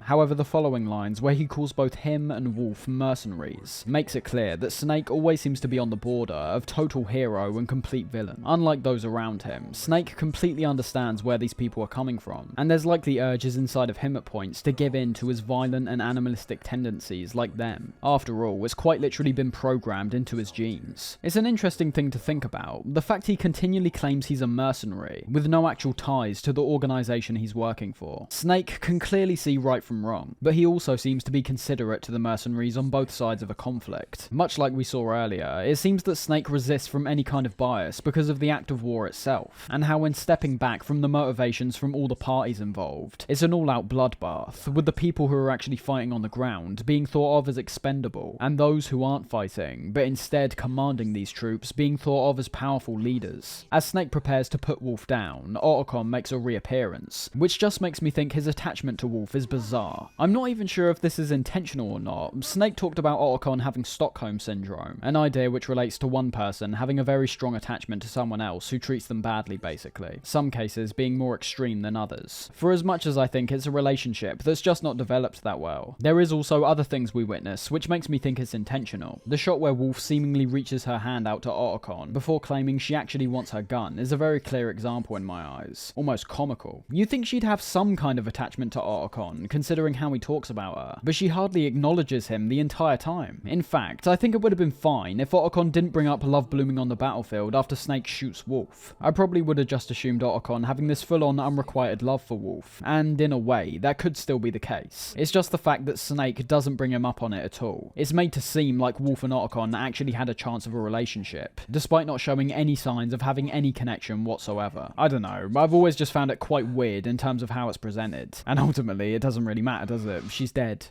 Speaker 1: However, the following lines, where he calls both him and Wolf mercenaries, makes it clear that Snake always seems to be on the border of total hero and complete villain. Unlike those around him, Snake completely understands where these people are coming from, and there's likely urges inside of him at points to give in to his violent and animalistic tendencies like them. After all, it's quite literally been programmed into his genes. It's an interesting thing to think about, the fact he continually claims he's a mercenary, with no actual ties to the organization he's working for. Snake can clearly see right from wrong, but he also seems to be considerate to the mercenaries on both sides of a conflict. Much like we saw earlier, it seems that Snake resists from any kind of bias because of the act of war itself, and how when stepping back from the motivations from all the parties involved, it's an all-out bloodbath, with the people who are actually fighting on the ground being thought of as expendable, and those who aren't fighting, but instead commanding these troops, being thought of as powerful leaders. As Snake prepares to put Wolf down, Otacon makes a reappearance, which just makes me think his attachment to Wolf is bizarre. I'm not even sure if this is intentional or not. Snake talked about Otacon having Stockholm Syndrome, an idea which relates to one person having a very strong attachment to someone else who treats them badly basically, some cases being more extreme than others. For as much as I think it's a relationship that's just not developed that well, there is also other things we witness which makes me think it's intentional. The shot where Wolf seemingly reaches her hand out to Otacon before claiming she actually wants her gun is a very clear example in my eyes. Almost comical. You'd think she'd have some kind of attachment to Otacon, considering how he talks about her, but she hardly acknowledges him the entire time. In fact, I think it would have been fine if Otacon didn't bring up love blooming on the battlefield after Snake shoots Wolf. I probably would have just assumed Otacon having this full-on unrequited love for Wolf, and in a way, that could still be the case. It's just the fact that Snake doesn't bring him up on it at all. It's made to seem like Wolf and Otacon actually had a chance of a relationship, despite not showing any signs of having any connection whatsoever. I don't know, I've always just found it quite weird in terms of how it's presented, and ultimately it doesn't really matter, does it? She's dead.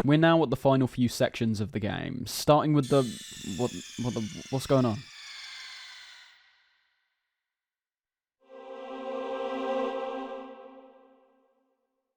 Speaker 1: We're now at the final few sections of the game, starting with the... what's going on?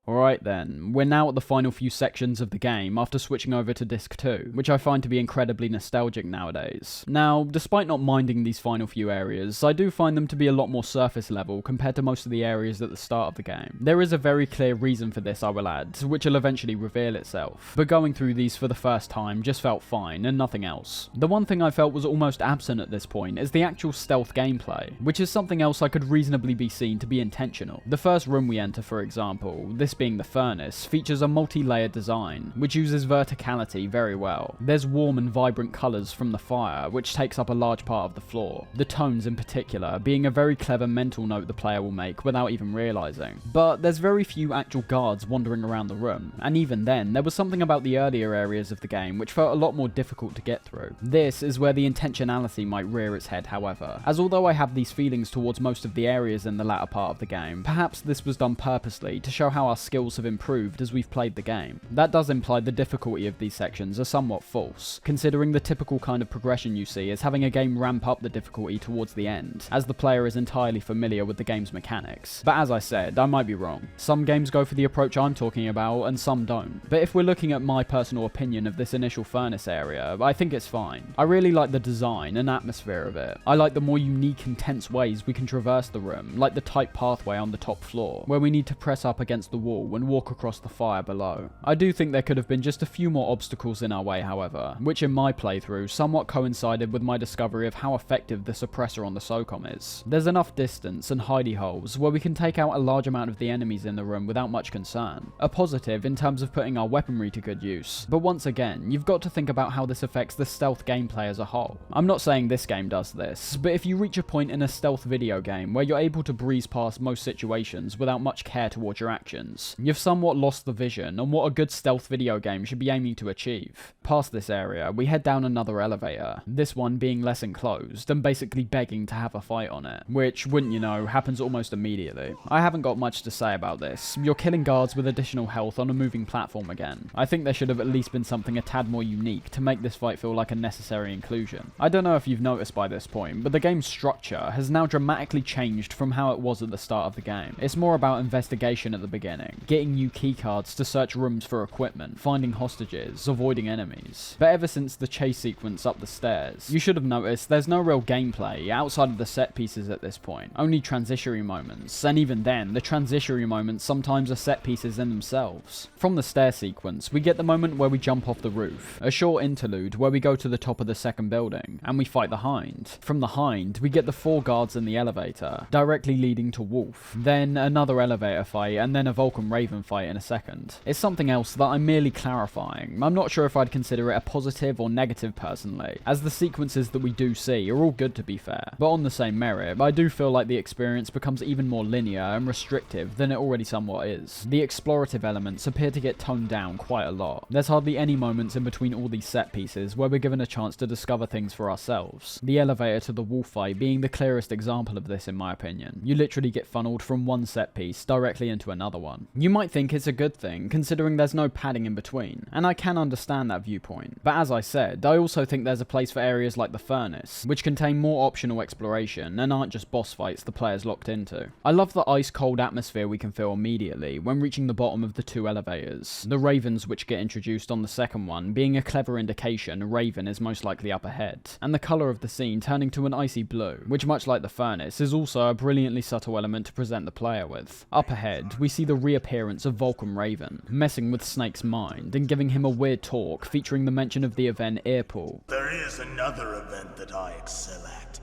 Speaker 1: Alright then, we're now at the final few sections of the game after switching over to Disc 2, which I find to be incredibly nostalgic nowadays. Now, despite not minding these final few areas, I do find them to be a lot more surface level compared to most of the areas at the start of the game. There is a very clear reason for this, I will add, which will eventually reveal itself, but going through these for the first time just felt fine and nothing else. The one thing I felt was almost absent at this point is the actual stealth gameplay, which is something else I could reasonably be seen to be intentional. The first room we enter, for example, this being the furnace, features a multi-layered design, which uses verticality very well. There's warm and vibrant colours from the fire, which takes up a large part of the floor, the tones in particular being a very clever mental note the player will make without even realising. But there's very few actual guards wandering around the room, and even then, there was something about the earlier areas of the game which felt a lot more difficult to get through. This is where the intentionality might rear its head, however, as although I have these feelings towards most of the areas in the latter part of the game, perhaps this was done purposely to show how our skills have improved as we've played the game. That does imply the difficulty of these sections are somewhat false, considering the typical kind of progression you see is having a game ramp up the difficulty towards the end, as the player is entirely familiar with the game's mechanics. But as I said, I might be wrong. Some games go for the approach I'm talking about, and some don't. But if we're looking at my personal opinion of this initial furnace area, I think it's fine. I really like the design and atmosphere of it. I like the more unique, intense ways we can traverse the room, like the tight pathway on the top floor, where we need to press up against the wall and walk across the fire below. I do think there could have been just a few more obstacles in our way, however, which in my playthrough somewhat coincided with my discovery of how effective the suppressor on the SOCOM is. There's enough distance and hidey holes where we can take out a large amount of the enemies in the room without much concern. A positive in terms of putting our weaponry to good use, but once again, you've got to think about how this affects the stealth gameplay as a whole. I'm not saying this game does this, but if you reach a point in a stealth video game where you're able to breeze past most situations without much care towards your actions, you've somewhat lost the vision on what a good stealth video game should be aiming to achieve. Past this area, we head down another elevator, this one being less enclosed and basically begging to have a fight on it, which, wouldn't you know, happens almost immediately. I haven't got much to say about this. You're killing guards with additional health on a moving platform again. I think there should have at least been something a tad more unique to make this fight feel like a necessary inclusion. I don't know if you've noticed by this point, but the game's structure has now dramatically changed from how it was at the start of the game. It's more about investigation at the beginning, getting new keycards to search rooms for equipment, finding hostages, avoiding enemies. But ever since the chase sequence up the stairs, you should have noticed there's no real gameplay outside of the set pieces at this point, only transitionary moments, and even then, the transitionary moments sometimes are set pieces in themselves. From the stair sequence, we get the moment where we jump off the roof, a short interlude where we go to the top of the second building, and we fight the Hind. From the Hind, we get the 4 guards in the elevator, directly leading to Wolf, then another elevator fight, and then a Vulcan Raven fight in a second. It's something else that I'm merely clarifying. I'm not sure if I'd consider it a positive or negative personally, as the sequences that we do see are all good to be fair, but on the same merit, I do feel like the experience becomes even more linear and restrictive than it already somewhat is. The explorative elements appear to get toned down quite a lot. There's hardly any moments in between all these set pieces where we're given a chance to discover things for ourselves. The elevator to the Wolf fight being the clearest example of this in my opinion. You literally get funneled from one set piece directly into another one. You might think it's a good thing considering there's no padding in between, and I can understand that viewpoint, but as I said, I also think there's a place for areas like the Furnace, which contain more optional exploration and aren't just boss fights the player's locked into. I love the ice cold atmosphere we can feel immediately when reaching the bottom of the 2 elevators, the ravens which get introduced on the second one being a clever indication a raven is most likely up ahead, and the colour of the scene turning to an icy blue, which much like the Furnace is also a brilliantly subtle element to present the player with. Up ahead, we see the reappearance of Vulcan Raven, messing with Snake's mind and giving him a weird talk featuring the mention of the event Earpool.
Speaker 9: There is another event that I excel at.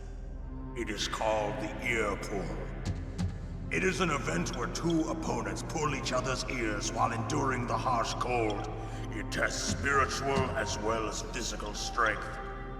Speaker 9: It is called the Earpool. It is an event where 2 opponents pull each other's ears while enduring the harsh cold. It tests spiritual as well as physical strength.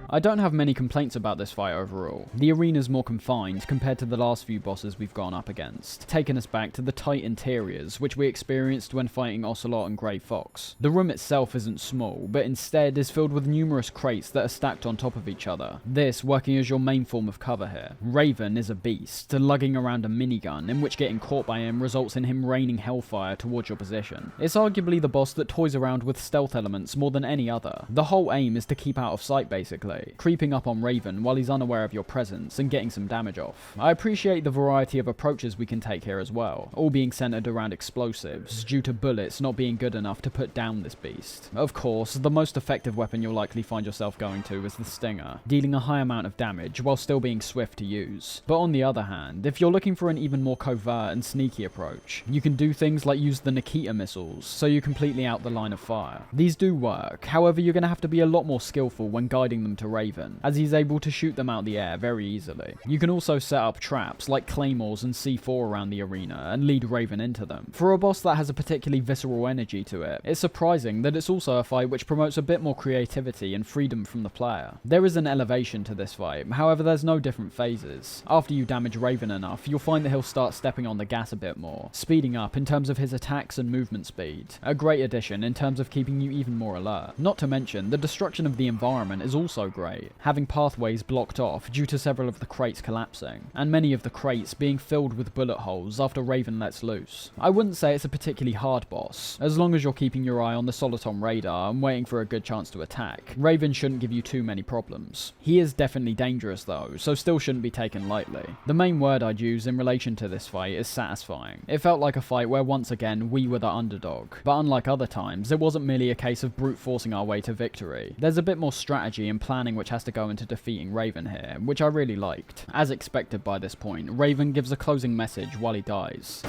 Speaker 1: I don't have many complaints about this fight overall. The arena's more confined compared to the last few bosses we've gone up against, taking us back to the tight interiors which we experienced when fighting Ocelot and Grey Fox. The room itself isn't small, but instead is filled with numerous crates that are stacked on top of each other, this working as your main form of cover here. Raven is a beast, lugging around a minigun in which getting caught by him results in him raining hellfire towards your position. It's arguably the boss that toys around with stealth elements more than any other. The whole aim is to keep out of sight basically, creeping up on Raven while he's unaware of your presence and getting some damage off. I appreciate the variety of approaches we can take here as well, all being centered around explosives, due to bullets not being good enough to put down this beast. Of course, the most effective weapon you'll likely find yourself going to is the Stinger, dealing a high amount of damage while still being swift to use. But on the other hand, if you're looking for an even more covert and sneaky approach, you can do things like use the Nikita missiles, so you're completely out the line of fire. These do work, however you're going to have to be a lot more skillful when guiding them to Raven, as he's able to shoot them out the air very easily. You can also set up traps like claymores and C4 around the arena and lead Raven into them. For a boss that has a particularly visceral energy to it, it's surprising that it's also a fight which promotes a bit more creativity and freedom from the player. There is an elevation to this fight, however there's no different phases. After you damage Raven enough, you'll find that he'll start stepping on the gas a bit more, speeding up in terms of his attacks and movement speed. A great addition in terms of keeping you even more alert. Not to mention, the destruction of the environment is also great, having pathways blocked off due to several of the crates collapsing, and many of the crates being filled with bullet holes after Raven lets loose. I wouldn't say it's a particularly hard boss, as long as you're keeping your eye on the Soliton radar and waiting for a good chance to attack. Raven shouldn't give you too many problems. He is definitely dangerous though, so still shouldn't be taken lightly. The main word I'd use in relation to this fight is satisfying. It felt like a fight where once again we were the underdog, but unlike other times, it wasn't merely a case of brute forcing our way to victory. There's a bit more strategy and planning which has to go into defeating Raven here, which I really liked. As expected by this point, Raven gives a closing message while he dies,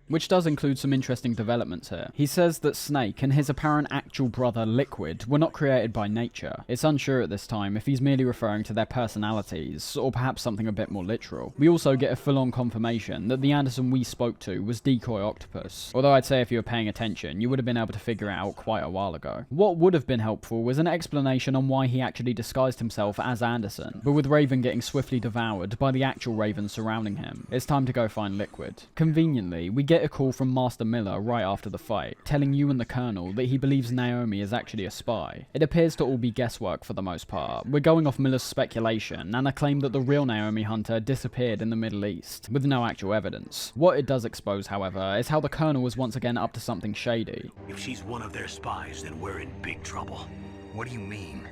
Speaker 1: which does include some interesting developments here. He says that Snake and his apparent actual brother Liquid were not created by nature. It's unsure at this time if he's merely referring to their personalities, or perhaps something a bit more literal. We also get a full-on confirmation that the Anderson we spoke to was Decoy Octopus, although I'd say if you were paying attention, you would have been able to figure it out quite a while ago. What would have been helpful was an explanation on why he actually disguised himself as Anderson, but with Raven getting swiftly devoured by the actual ravens surrounding him, it's time to go find Liquid. Conveniently, we get a call from Master Miller right after the fight, telling you and the Colonel that he believes Naomi is actually a spy. It appears to all be guesswork for the most part. We're going off Miller's speculation and a claim that the real Naomi Hunter disappeared in the Middle East, with no actual evidence. What it does expose, however, is how the Colonel was once again up to something shady.
Speaker 8: If she's one of their spies, then we're in big trouble.
Speaker 3: What do you mean?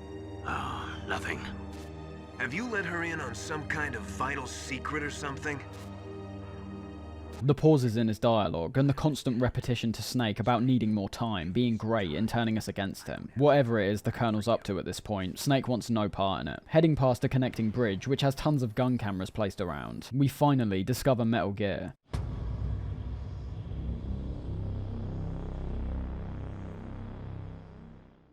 Speaker 8: Nothing.
Speaker 17: Have you let her in on some kind of vital secret or something?
Speaker 1: The pauses in his dialogue and the constant repetition to Snake about needing more time, being great and turning us against him. Whatever it is the Colonel's up to at this point, Snake wants no part in it. Heading past a connecting bridge which has tons of gun cameras placed around, we finally discover Metal Gear.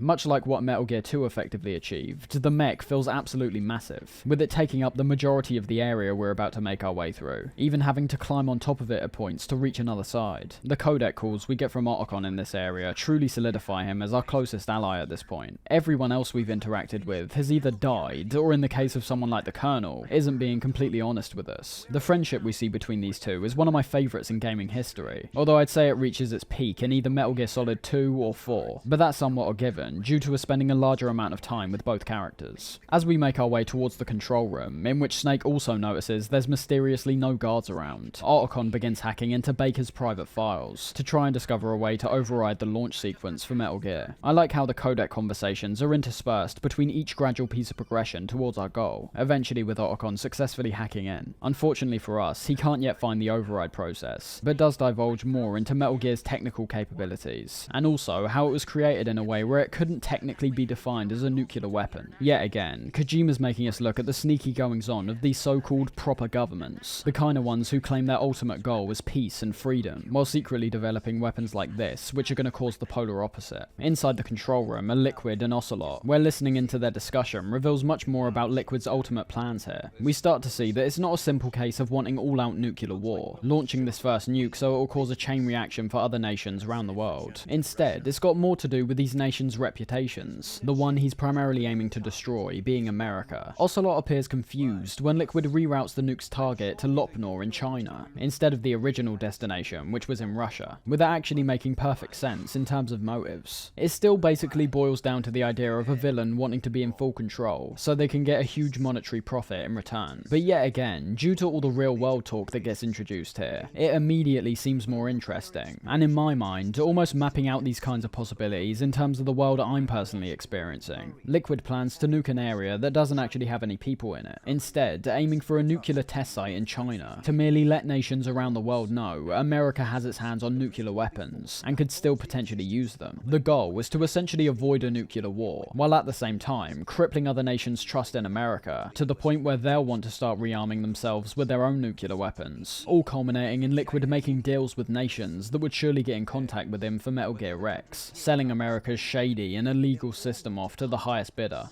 Speaker 1: Much like what Metal Gear 2 effectively achieved, the mech feels absolutely massive, with it taking up the majority of the area we're about to make our way through, even having to climb on top of it at points to reach another side. The codec calls we get from Otacon in this area truly solidify him as our closest ally at this point. Everyone else we've interacted with has either died, or in the case of someone like the Colonel, isn't being completely honest with us. The friendship we see between these two is one of my favourites in gaming history, although I'd say it reaches its peak in either Metal Gear Solid 2 or 4, but that's somewhat a given, due to us spending a larger amount of time with both characters. As we make our way towards the control room, in which Snake also notices there's mysteriously no guards around, Otacon begins hacking into Baker's private files to try and discover a way to override the launch sequence for Metal Gear. I like how the codec conversations are interspersed between each gradual piece of progression towards our goal, eventually with Otacon successfully hacking in. Unfortunately for us, he can't yet find the override process, but does divulge more into Metal Gear's technical capabilities, and also how it was created in a way where it couldn't technically be defined as a nuclear weapon. Yet again, Kojima's making us look at the sneaky goings-on of these so-called proper governments, the kind of ones who claim their ultimate goal is peace and freedom, while secretly developing weapons like this, which are going to cause the polar opposite. Inside the control room are Liquid and Ocelot, where listening into their discussion reveals much more about Liquid's ultimate plans here. We start to see that it's not a simple case of wanting all-out nuclear war, launching this first nuke so it will cause a chain reaction for other nations around the world. Instead, it's got more to do with these nations' reputations, the one he's primarily aiming to destroy being America. Ocelot appears confused when Liquid reroutes the nuke's target to Lopnor in China, instead of the original destination, which was in Russia, with that actually making perfect sense in terms of motives. It still basically boils down to the idea of a villain wanting to be in full control, so they can get a huge monetary profit in return. But yet again, due to all the real world talk that gets introduced here, it immediately seems more interesting, and in my mind, almost mapping out these kinds of possibilities in terms of the world I'm personally experiencing. Liquid plans to nuke an area that doesn't actually have any people in it, instead aiming for a nuclear test site in China to merely let nations around the world know America has its hands on nuclear weapons and could still potentially use them. The goal was to essentially avoid a nuclear war, while at the same time crippling other nations' trust in America to the point where they'll want to start rearming themselves with their own nuclear weapons, all culminating in Liquid making deals with nations that would surely get in contact with him for Metal Gear Rex, selling America's shady and illegal system off to the highest bidder.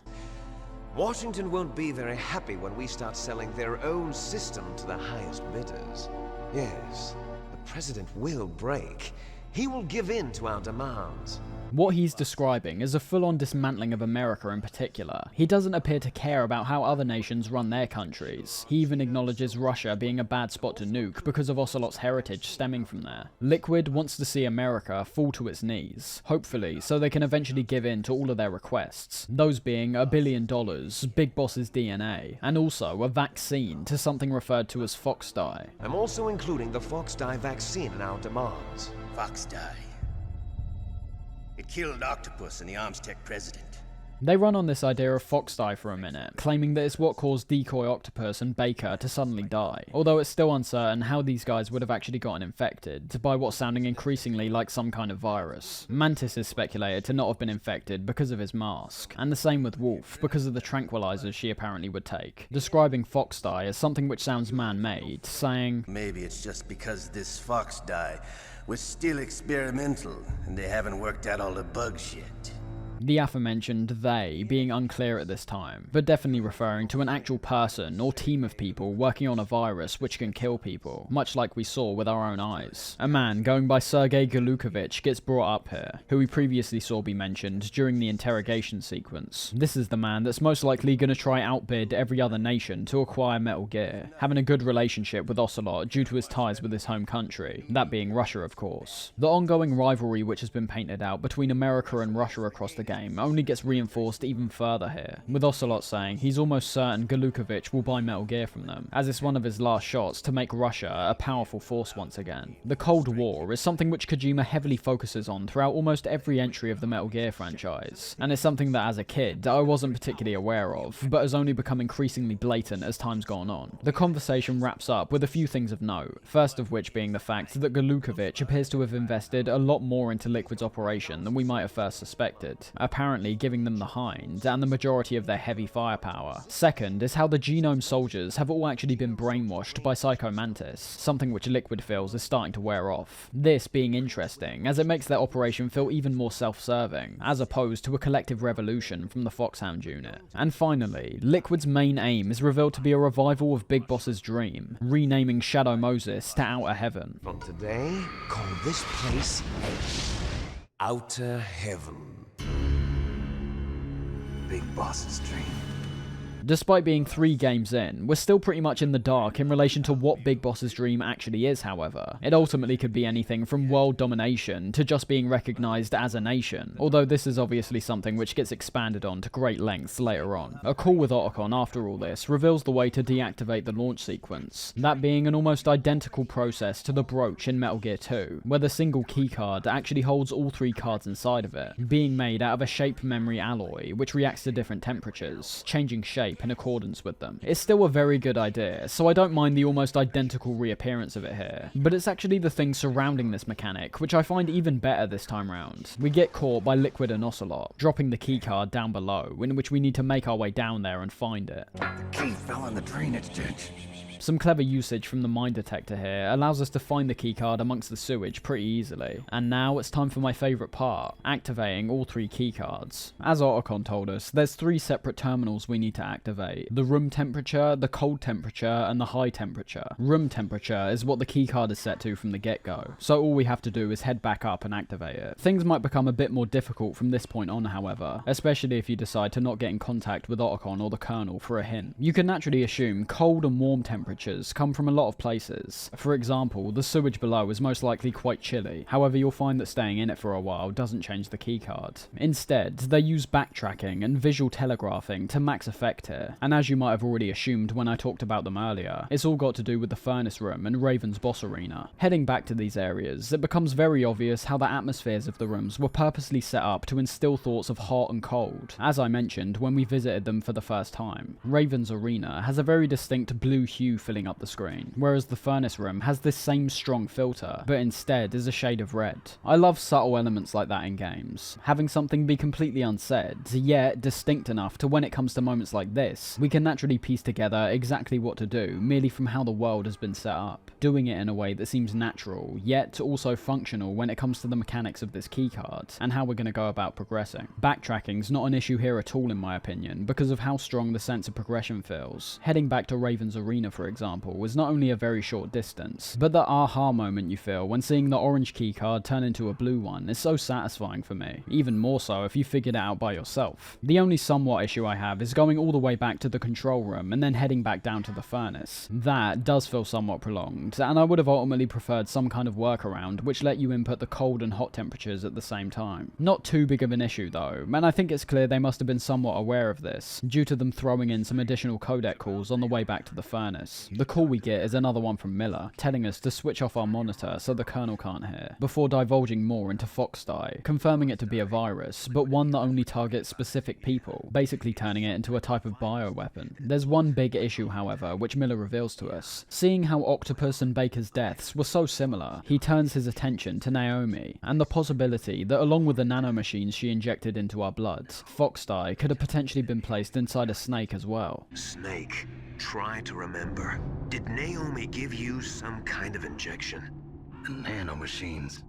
Speaker 14: Washington won't be very happy when we start selling their own system to the highest bidders. Yes, the president will break. He will give in to our demands.
Speaker 1: What he's describing is a full-on dismantling of America in particular. He doesn't appear to care about how other nations run their countries. He even acknowledges Russia being a bad spot to nuke because of Ocelot's heritage stemming from there. Liquid wants to see America fall to its knees, hopefully so they can eventually give in to all of their requests, those being $1 billion, Big Boss's DNA, and also a vaccine to something referred to as Fox Dye.
Speaker 14: I'm also including the Fox Dye vaccine in our demands.
Speaker 17: Fox Dye. It killed Octopus and the Armstech president.
Speaker 1: They run on this idea of Fox Dye for a minute, claiming that it's what caused Decoy Octopus and Baker to suddenly die, although it's still uncertain how these guys would have actually gotten infected by what's sounding increasingly like some kind of virus. Mantis is speculated to not have been infected because of his mask, and the same with Wolf because of the tranquilizers she apparently would take, describing Fox Dye as something which sounds man-made, saying,
Speaker 17: "Maybe it's just because this Fox Dye was still experimental and they haven't worked out all the bugs yet."
Speaker 1: The aforementioned they being unclear at this time, but definitely referring to an actual person or team of people working on a virus which can kill people, much like we saw with our own eyes. A man going by Sergei Galukovich gets brought up here, who we previously saw be mentioned during the interrogation sequence. This is the man that's most likely going to try outbid every other nation to acquire Metal Gear, having a good relationship with Ocelot due to his ties with his home country, that being Russia of course. The ongoing rivalry which has been painted out between America and Russia across the game only gets reinforced even further here, with Ocelot saying he's almost certain Galukovich will buy Metal Gear from them, as it's one of his last shots to make Russia a powerful force once again. The Cold War is something which Kojima heavily focuses on throughout almost every entry of the Metal Gear franchise, and it's something that as a kid I wasn't particularly aware of, but has only become increasingly blatant as time's gone on. The conversation wraps up with a few things of note, first of which being the fact that Galukovich appears to have invested a lot more into Liquid's operation than we might have first suspected, apparently giving them the hind and the majority of their heavy firepower. Second is how the Genome soldiers have all actually been brainwashed by Psycho Mantis, something which Liquid feels is starting to wear off. This being interesting, as it makes their operation feel even more self-serving, as opposed to a collective revolution from the Foxhound unit. And finally, Liquid's main aim is revealed to be a revival of Big Boss's dream, renaming Shadow Moses to Outer Heaven.
Speaker 17: From today, call this place Outer Heaven. Big Boss's dream.
Speaker 1: Despite being 3 games in, we're still pretty much in the dark in relation to what Big Boss's dream actually is, however. It ultimately could be anything from world domination to just being recognised as a nation, although this is obviously something which gets expanded on to great lengths later on. A call with Otacon after all this reveals the way to deactivate the launch sequence, that being an almost identical process to the brooch in Metal Gear 2, where the single keycard actually holds all 3 cards inside of it, being made out of a shape memory alloy which reacts to different temperatures, changing shape in accordance with them. It's still a very good idea, so I don't mind the almost identical reappearance of it here, but it's actually the things surrounding this mechanic which I find even better this time round. We get caught by Liquid and Ocelot, dropping the keycard down below, in which we need to make our way down there and find it.
Speaker 17: The key fell in the drainage ditch.
Speaker 1: Some clever usage from the mine detector here allows us to find the keycard amongst the sewage pretty easily. And now it's time for my favourite part, activating all 3 keycards. As Otacon told us, there's 3 separate terminals we need to activate: the room temperature, the cold temperature, and the high temperature. Room temperature is what the keycard is set to from the get-go, so all we have to do is head back up and activate it. Things might become a bit more difficult from this point on, however, especially if you decide to not get in contact with Otacon or the Colonel for a hint. You can naturally assume cold and warm temperatures come from a lot of places. For example, the sewage below is most likely quite chilly, however you'll find that staying in it for a while doesn't change the keycard. Instead, they use backtracking and visual telegraphing to max effect here, and as you might have already assumed when I talked about them earlier, it's all got to do with the furnace room and Raven's boss arena. Heading back to these areas, it becomes very obvious how the atmospheres of the rooms were purposely set up to instill thoughts of hot and cold. As I mentioned when we visited them for the first time, Raven's arena has a very distinct blue hue filling up the screen, whereas the furnace room has this same strong filter, but instead is a shade of red. I love subtle elements like that in games, having something be completely unsaid, yet distinct enough to when it comes to moments like this, we can naturally piece together exactly what to do merely from how the world has been set up, doing it in a way that seems natural, yet also functional when it comes to the mechanics of this keycard, and how we're going to go about progressing. Backtracking's not an issue here at all in my opinion, because of how strong the sense of progression feels. Heading back to Raven's arena for example was not only a very short distance, but the aha moment you feel when seeing the orange keycard turn into a blue one is so satisfying for me, even more so if you figured it out by yourself. The only somewhat issue I have is going all the way back to the control room and then heading back down to the furnace. That does feel somewhat prolonged, and I would have ultimately preferred some kind of workaround which let you input the cold and hot temperatures at the same time. Not too big of an issue though, and I think it's clear they must have been somewhat aware of this, due to them throwing in some additional codec calls on the way back to the furnace. The call we get is another one from Miller, telling us to switch off our monitor so the Colonel can't hear, before divulging more into Foxdie, confirming it to be a virus, but one that only targets specific people, basically turning it into a type of bioweapon. There's one big issue, however, which Miller reveals to us. Seeing how Octopus and Baker's deaths were so similar, he turns his attention to Naomi, and the possibility that along with the nanomachines she injected into our blood, Foxdie could have potentially been placed inside a Snake as well.
Speaker 14: Snake, try to remember. Did Naomi give you some kind of injection?
Speaker 17: Nanomachines.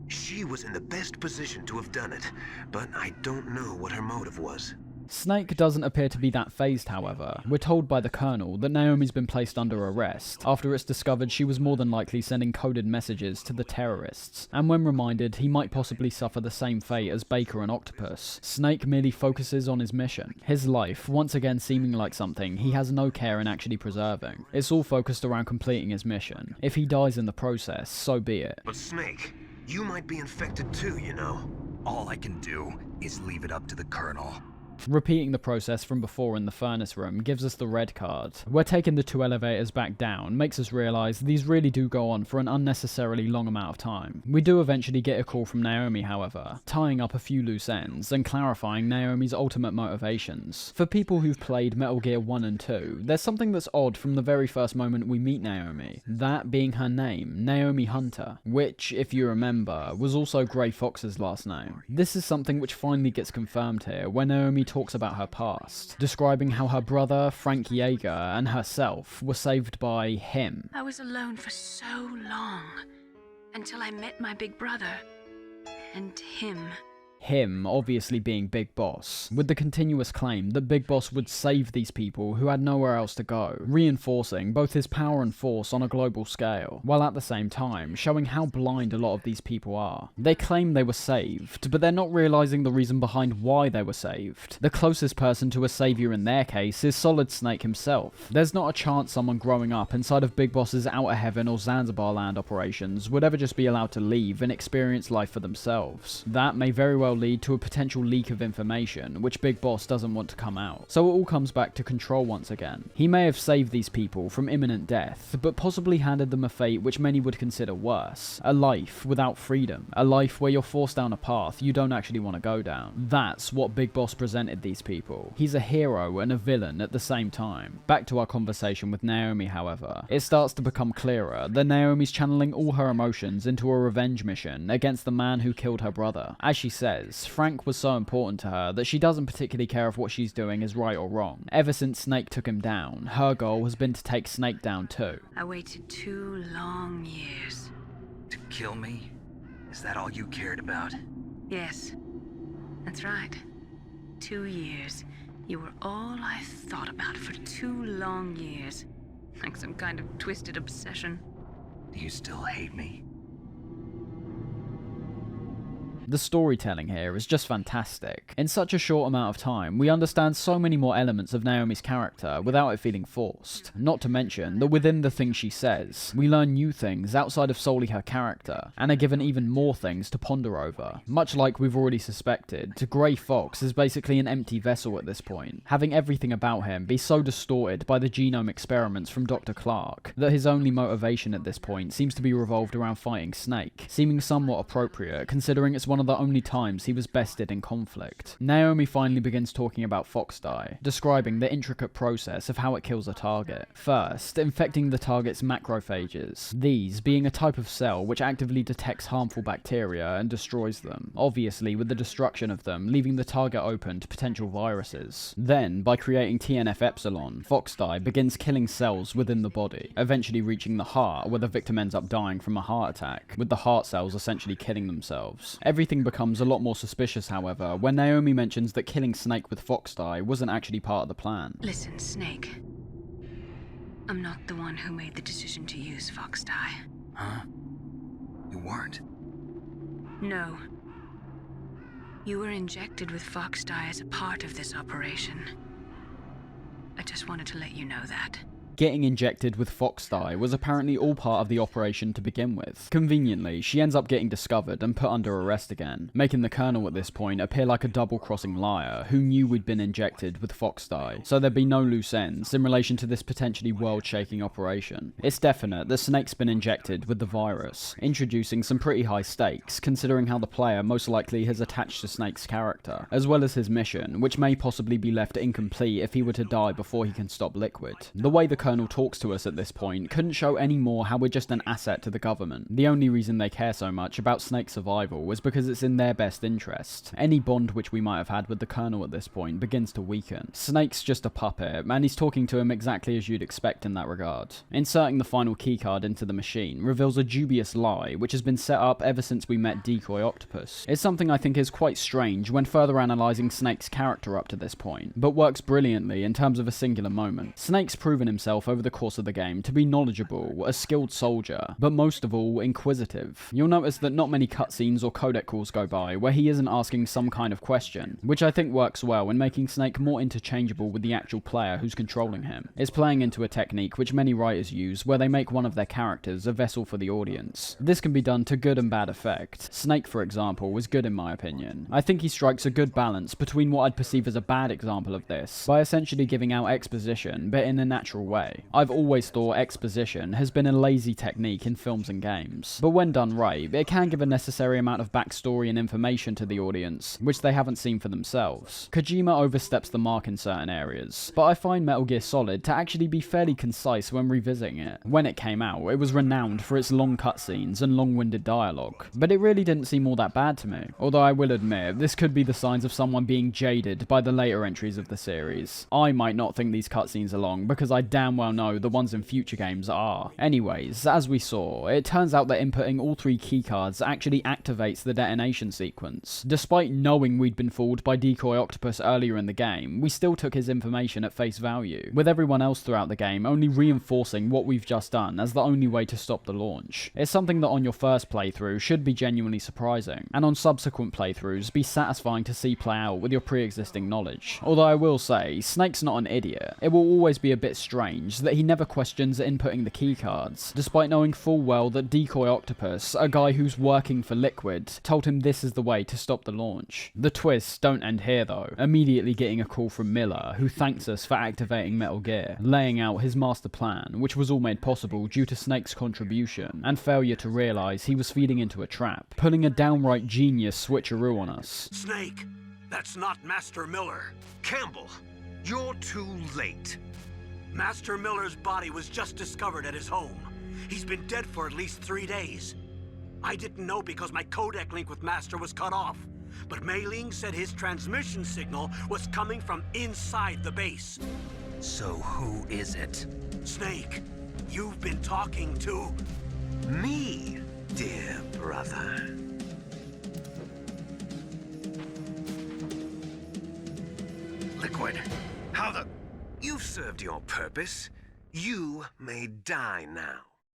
Speaker 14: She was in the best position to have done it, but I don't know what her motive was.
Speaker 1: Snake doesn't appear to be that phased, however. We're told by the Colonel that Naomi's been placed under arrest after it's discovered she was more than likely sending coded messages to the terrorists, and when reminded he might possibly suffer the same fate as Baker and Octopus, Snake merely focuses on his mission. His life, once again seeming like something he has no care in actually preserving. It's all focused around completing his mission. If he dies in the process, so be it.
Speaker 14: But Snake, you might be infected too, you know.
Speaker 3: All I can do is leave it up to the Colonel.
Speaker 1: Repeating the process from before in the furnace room gives us the red card. We're taking the 2 elevators back down, makes us realise these really do go on for an unnecessarily long amount of time. We do eventually get a call from Naomi, however, tying up a few loose ends and clarifying Naomi's ultimate motivations. For people who've played Metal Gear 1 and 2, there's something that's odd from the very first moment we meet Naomi, that being her name, Naomi Hunter, which, if you remember, was also Grey Fox's last name. This is something which finally gets confirmed here, where Naomi talks about her past, describing how her brother, Frank Yeager, and herself were saved by him.
Speaker 4: I was alone for so long, until I met my big brother, and him.
Speaker 1: Him obviously being Big Boss, with the continuous claim that Big Boss would save these people who had nowhere else to go, reinforcing both his power and force on a global scale, while at the same time showing how blind a lot of these people are. They claim they were saved, but they're not realising the reason behind why they were saved. The closest person to a saviour in their case is Solid Snake himself. There's not a chance someone growing up inside of Big Boss's Outer Heaven or Zanzibar Land operations would ever just be allowed to leave and experience life for themselves. That may very well lead to a potential leak of information, which Big Boss doesn't want to come out. So it all comes back to Control once again. He may have saved these people from imminent death, but possibly handed them a fate which many would consider worse. A life without freedom. A life where you're forced down a path you don't actually want to go down. That's what Big Boss presented these people. He's a hero and a villain at the same time. Back to our conversation with Naomi, however. It starts to become clearer that Naomi's channeling all her emotions into a revenge mission against the man who killed her brother. As she says, Frank was so important to her that she doesn't particularly care if what she's doing is right or wrong. Ever since Snake took him down, her goal has been to take Snake down too.
Speaker 4: I waited 2 long years.
Speaker 3: To kill me? Is that all you cared about?
Speaker 4: Yes, that's right. 2 years. You were all I thought about for 2 long years. Like some kind of twisted obsession.
Speaker 3: Do you still hate me?
Speaker 1: The storytelling here is just fantastic. In such a short amount of time, we understand so many more elements of Naomi's character without it feeling forced. Not to mention that within the things she says, we learn new things outside of solely her character, and are given even more things to ponder over. Much like we've already suspected, Grey Fox is basically an empty vessel at this point, having everything about him be so distorted by the genome experiments from Dr. Clark, that his only motivation at this point seems to be revolved around fighting Snake, seeming somewhat appropriate considering it's one of the only times he was bested in conflict. Naomi finally begins talking about Fox Die, describing the intricate process of how it kills a target. First, infecting the target's macrophages, these being a type of cell which actively detects harmful bacteria and destroys them, obviously with the destruction of them leaving the target open to potential viruses. Then, by creating TNF-epsilon, Fox Die begins killing cells within the body, eventually reaching the heart where the victim ends up dying from a heart attack, with the heart cells essentially killing themselves. Everything becomes a lot more suspicious, however, when Naomi mentions that killing Snake with Fox Die wasn't actually part of the plan.
Speaker 4: Listen, Snake. I'm not the one who made the decision to use Fox Die.
Speaker 3: Huh? You weren't?
Speaker 4: No. You were injected with Fox Die as a part of this operation. I just wanted to let you know that.
Speaker 1: Getting injected with Fox Die was apparently all part of the operation to begin with. Conveniently, she ends up getting discovered and put under arrest again, making the Colonel at this point appear like a double-crossing liar who knew we'd been injected with Fox Die, so there'd be no loose ends in relation to this potentially world-shaking operation. It's definite that Snake's been injected with the virus, introducing some pretty high stakes considering how the player most likely has attached to Snake's character, as well as his mission, which may possibly be left incomplete if he were to die before he can stop Liquid. The way the Colonel talks to us at this point couldn't show any more how we're just an asset to the government. The only reason they care so much about Snake's survival was because it's in their best interest. Any bond which we might have had with the Colonel at this point begins to weaken. Snake's just a puppet, and he's talking to him exactly as you'd expect in that regard. Inserting the final keycard into the machine reveals a dubious lie which has been set up ever since we met Decoy Octopus. It's something I think is quite strange when further analysing Snake's character up to this point, but works brilliantly in terms of a singular moment. Snake's proven himself himself over the course of the game to be knowledgeable, a skilled soldier, but most of all, inquisitive. You'll notice that not many cutscenes or codec calls go by where he isn't asking some kind of question, which I think works well in making Snake more interchangeable with the actual player who's controlling him. It's playing into a technique which many writers use where they make one of their characters a vessel for the audience. This can be done to good and bad effect. Snake, for example, was good in my opinion. I think he strikes a good balance between what I'd perceive as a bad example of this, by essentially giving out exposition, but in a natural way. I've always thought exposition has been a lazy technique in films and games, but when done right, it can give a necessary amount of backstory and information to the audience, which they haven't seen for themselves. Kojima oversteps the mark in certain areas, but I find Metal Gear Solid to actually be fairly concise when revisiting it. When it came out, it was renowned for its long cutscenes and long-winded dialogue, but it really didn't seem all that bad to me. Although I will admit, this could be the signs of someone being jaded by the later entries of the series. I might not think these cutscenes are long, because I damn well know the ones in future games are. Anyways, as we saw, it turns out that inputting all 3 keycards actually activates the detonation sequence. Despite knowing we'd been fooled by Decoy Octopus earlier in the game, we still took his information at face value, with everyone else throughout the game only reinforcing what we've just done as the only way to stop the launch. It's something that on your first playthrough should be genuinely surprising, and on subsequent playthroughs be satisfying to see play out with your pre-existing knowledge. Although I will say, Snake's not an idiot. It will always be a bit strange that he never questions inputting the keycards, despite knowing full well that Decoy Octopus, a guy who's working for Liquid, told him this is the way to stop the launch. The twists don't end here though, immediately getting a call from Miller, who thanks us for activating Metal Gear, laying out his master plan, which was all made possible due to Snake's contribution, and failure to realise he was feeding into a trap, pulling a downright genius switcheroo on us.
Speaker 8: Snake, that's not Master Miller.
Speaker 9: Campbell, you're too late.
Speaker 8: Master Miller's body was just discovered at his home. He's been dead for at least 3 days. I didn't know because my codec link with Master was cut off, but Mei Ling said his transmission signal was coming from inside the base.
Speaker 3: So who is it?
Speaker 8: Snake, you've been talking to...
Speaker 9: Me, dear brother. Liquid, how the... You've served your purpose. You may die now.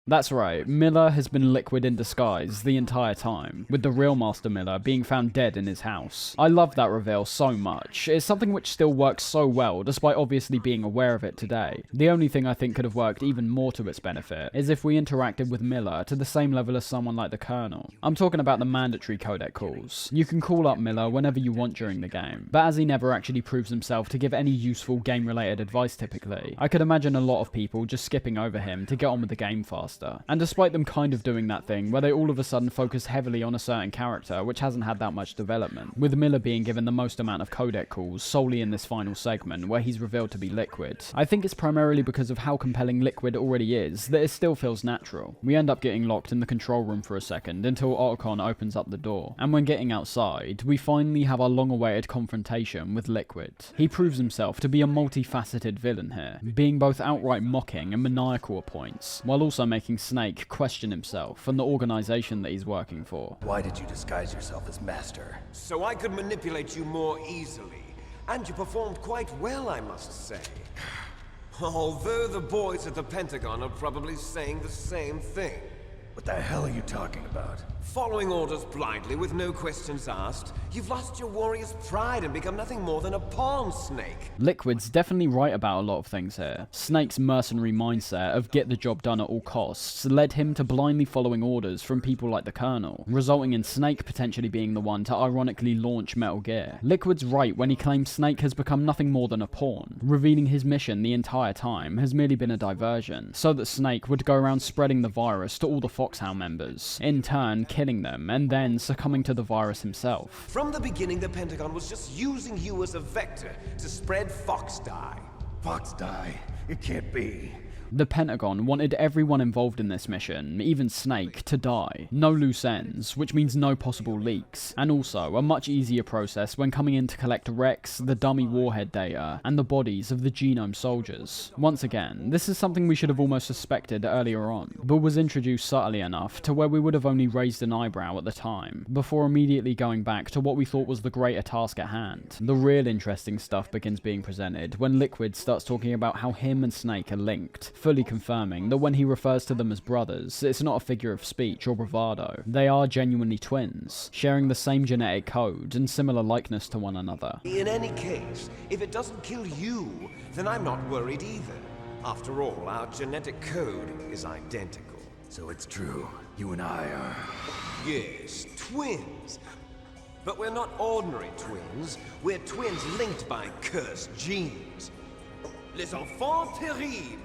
Speaker 1: That's right, Miller has been Liquid in disguise the entire time, with the real Master Miller being found dead in his house. I love that reveal so much. It's something which still works so well, despite obviously being aware of it today. The only thing I think could have worked even more to its benefit is if we interacted with Miller to the same level as someone like the Colonel. I'm talking about the mandatory codec calls. You can call up Miller whenever you want during the game, but as he never actually proves himself to give any useful game-related advice typically, I could imagine a lot of people just skipping over him to get on with the game faster. And despite them kind of doing that thing where they all of a sudden focus heavily on a certain character which hasn't had that much development, with Miller being given the most amount of codec calls solely in this final segment where he's revealed to be Liquid, I think it's primarily because of how compelling Liquid already is that it still feels natural. We end up getting locked in the control room for a second until Otacon opens up the door, and when getting outside, we finally have our long-awaited confrontation with Liquid. He proves himself to be a multifaceted villain here, being both outright mocking and maniacal at points, while also making Snake question himself and the organization that he's working for.
Speaker 10: Why did you disguise yourself as Master?
Speaker 17: So I could manipulate you more easily. And you performed quite well, I must say. Although the boys at the Pentagon are probably saying the same thing.
Speaker 10: What the hell are you talking about?
Speaker 17: Following orders blindly with no questions asked, you've lost your warrior's pride and become nothing more than a pawn, Snake.
Speaker 1: Liquid's definitely right about a lot of things here. Snake's mercenary mindset of get the job done at all costs led him to blindly following orders from people like the Colonel, resulting in Snake potentially being the one to ironically launch Metal Gear. Liquid's right when he claims Snake has become nothing more than a pawn, revealing his mission the entire time has merely been a diversion, so that Snake would go around spreading the virus to all the Foxhound members, in turn killing them and then succumbing to the virus himself.
Speaker 17: From the beginning, the Pentagon was just using you as a vector to spread Fox dye.
Speaker 10: Fox dye? It can't be.
Speaker 1: The Pentagon wanted everyone involved in this mission, even Snake, to die. No loose ends, which means no possible leaks, and also a much easier process when coming in to collect Rex, the dummy warhead data, and the bodies of the genome soldiers. Once again, this is something we should have almost suspected earlier on, but was introduced subtly enough to where we would have only raised an eyebrow at the time, before immediately going back to what we thought was the greater task at hand. The real interesting stuff begins being presented when Liquid starts talking about how him and Snake are linked, fully confirming that when he refers to them as brothers, it's not a figure of speech or bravado. They are genuinely twins, sharing the same genetic code and similar likeness to one another.
Speaker 17: In any case, if it doesn't kill you, then I'm not worried either. After all, our genetic code is identical.
Speaker 10: So it's true, you and I are...
Speaker 17: Yes, twins. But we're not ordinary twins. We're twins linked by cursed genes. Les enfants terribles.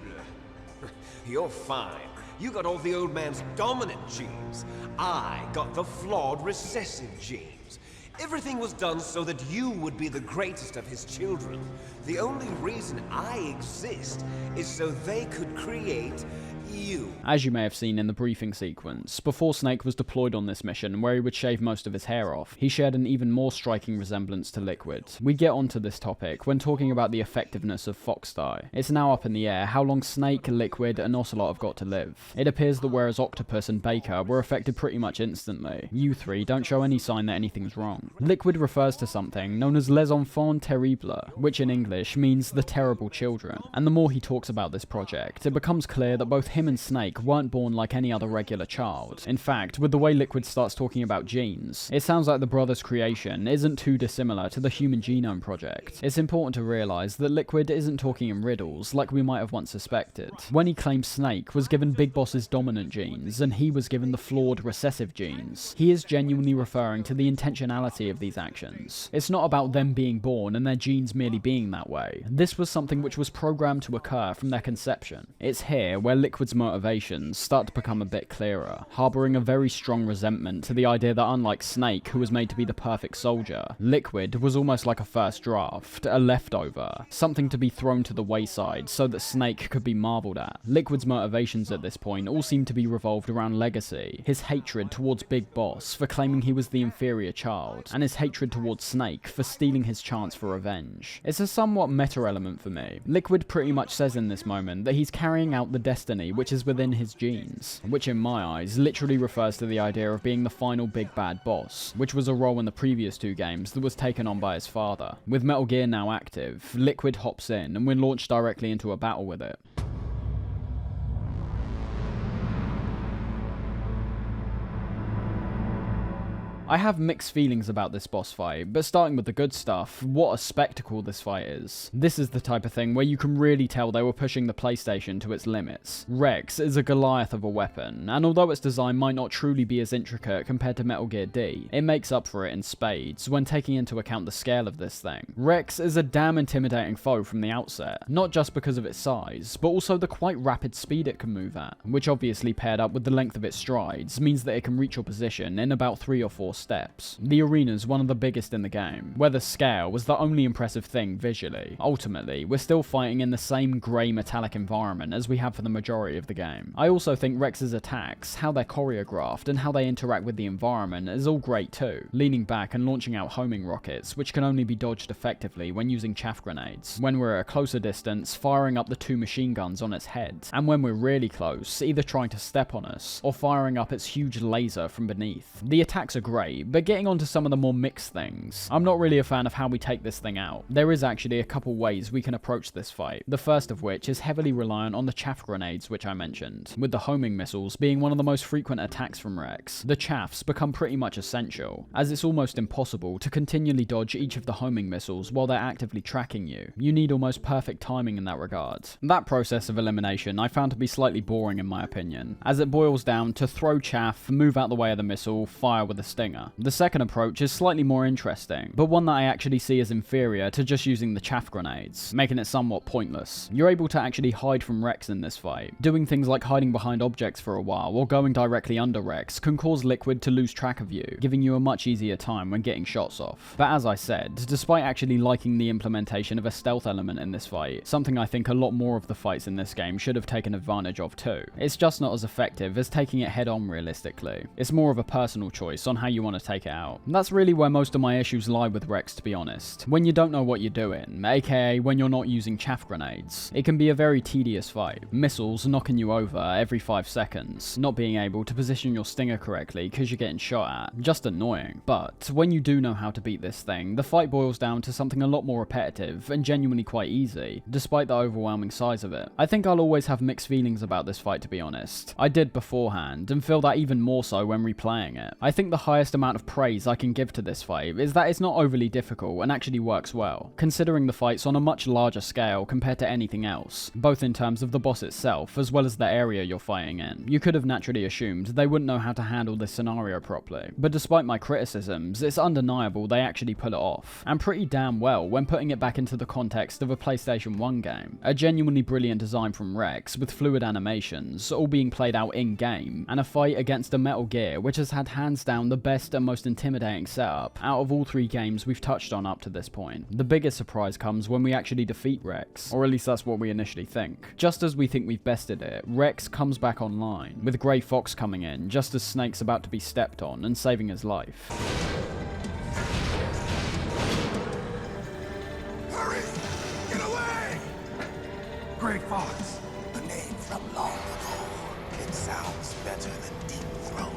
Speaker 17: You're fine. You got all the old man's dominant genes. I got the flawed recessive genes. Everything was done so that you would be the greatest of his children. The only reason I exist is so they could create you.
Speaker 1: As you may have seen in the briefing sequence, before Snake was deployed on this mission where he would shave most of his hair off, he shared an even more striking resemblance to Liquid. We get onto this topic when talking about the effectiveness of Fox dye. It's now up in the air how long Snake, Liquid, and Ocelot have got to live. It appears that whereas Octopus and Baker were affected pretty much instantly, you three don't show any sign that anything's wrong. Liquid refers to something known as les enfants terribles, which in English means the terrible children, and the more he talks about this project, it becomes clear that both him and Snake weren't born like any other regular child. In fact, with the way Liquid starts talking about genes, it sounds like the brothers' creation isn't too dissimilar to the Human Genome Project. It's important to realise that Liquid isn't talking in riddles like we might have once suspected. When he claims Snake was given Big Boss's dominant genes and he was given the flawed recessive genes, he is genuinely referring to the intentionality of these actions. It's not about them being born and their genes merely being that way. This was something which was programmed to occur from their conception. It's here where Liquid's motivations start to become a bit clearer, harbouring a very strong resentment to the idea that unlike Snake, who was made to be the perfect soldier, Liquid was almost like a first draft, a leftover, something to be thrown to the wayside so that Snake could be marvelled at. Liquid's motivations at this point all seem to be revolved around legacy, his hatred towards Big Boss for claiming he was the inferior child, and his hatred towards Snake for stealing his chance for revenge. It's a somewhat meta element for me. Liquid pretty much says in this moment that he's carrying out the destiny which is within his genes, which in my eyes literally refers to the idea of being the final big bad boss, which was a role in the previous two games that was taken on by his father. With Metal Gear now active, Liquid hops in and we're launched directly into a battle with it. I have mixed feelings about this boss fight, but starting with the good stuff, what a spectacle this fight is. This is the type of thing where you can really tell they were pushing the PlayStation to its limits. Rex is a Goliath of a weapon, and although its design might not truly be as intricate compared to Metal Gear D, it makes up for it in spades when taking into account the scale of this thing. Rex is a damn intimidating foe from the outset, not just because of its size, but also the quite rapid speed it can move at, which obviously paired up with the length of its strides means that it can reach your position in about 3 or 4 steps. The arena's one of the biggest in the game, where the scale was the only impressive thing visually. Ultimately, we're still fighting in the same grey metallic environment as we have for the majority of the game. I also think Rex's attacks, how they're choreographed, and how they interact with the environment is all great too, leaning back and launching out homing rockets, which can only be dodged effectively when using chaff grenades. When we're at a closer distance, firing up the 2 machine guns on its head, and when we're really close, either trying to step on us, or firing up its huge laser from beneath. The attacks are great, but getting onto some of the more mixed things, I'm not really a fan of how we take this thing out. There is actually a couple ways we can approach this fight, the first of which is heavily reliant on the chaff grenades which I mentioned, with the homing missiles being one of the most frequent attacks from Rex. The chaffs become pretty much essential, as it's almost impossible to continually dodge each of the homing missiles while they're actively tracking you. You need almost perfect timing in that regard. That process of elimination I found to be slightly boring in my opinion, as it boils down to throw chaff, move out the way of the missile, fire with a stinger. cliffhanger. The second approach is slightly more interesting, but one that I actually see as inferior to just using the chaff grenades, making it somewhat pointless. You're able to actually hide from Rex in this fight. Doing things like hiding behind objects for a while or going directly under Rex can cause Liquid to lose track of you, giving you a much easier time when getting shots off. But as I said, despite actually liking the implementation of a stealth element in this fight, something I think a lot more of the fights in this game should have taken advantage of too, it's just not as effective as taking it head on realistically. It's more of a personal choice on how you want to take it out. And that's really where most of my issues lie with Rex, to be honest. When you don't know what you're doing, aka when you're not using chaff grenades, it can be a very tedious fight. Missiles knocking you over every 5 seconds, not being able to position your stinger correctly because you're getting shot at, just annoying. But when you do know how to beat this thing, the fight boils down to something a lot more repetitive and genuinely quite easy, despite the overwhelming size of it. I think I'll always have mixed feelings about this fight, to be honest. I did beforehand, and feel that even more so when replaying it. I think the highest amount of praise I can give to this fight is that it's not overly difficult and actually works well, considering the fight's on a much larger scale compared to anything else, both in terms of the boss itself as well as the area you're fighting in. You could have naturally assumed they wouldn't know how to handle this scenario properly, but despite my criticisms, it's undeniable they actually pull it off, and pretty damn well when putting it back into the context of a PlayStation 1 game. A genuinely brilliant design from Rex, with fluid animations, all being played out in-game, and a fight against a Metal Gear which has had hands down the best and most intimidating setup out of all 3 games we've touched on up to this point. The biggest surprise comes when we actually defeat Rex, or at least that's what we initially think. Just as we think we've bested it, Rex comes back online, with Grey Fox coming in just as Snake's about to be stepped on and saving his life.
Speaker 9: Hurry! Get away!
Speaker 13: Grey Fox.
Speaker 9: A name from long ago. It sounds better than Deep Throat.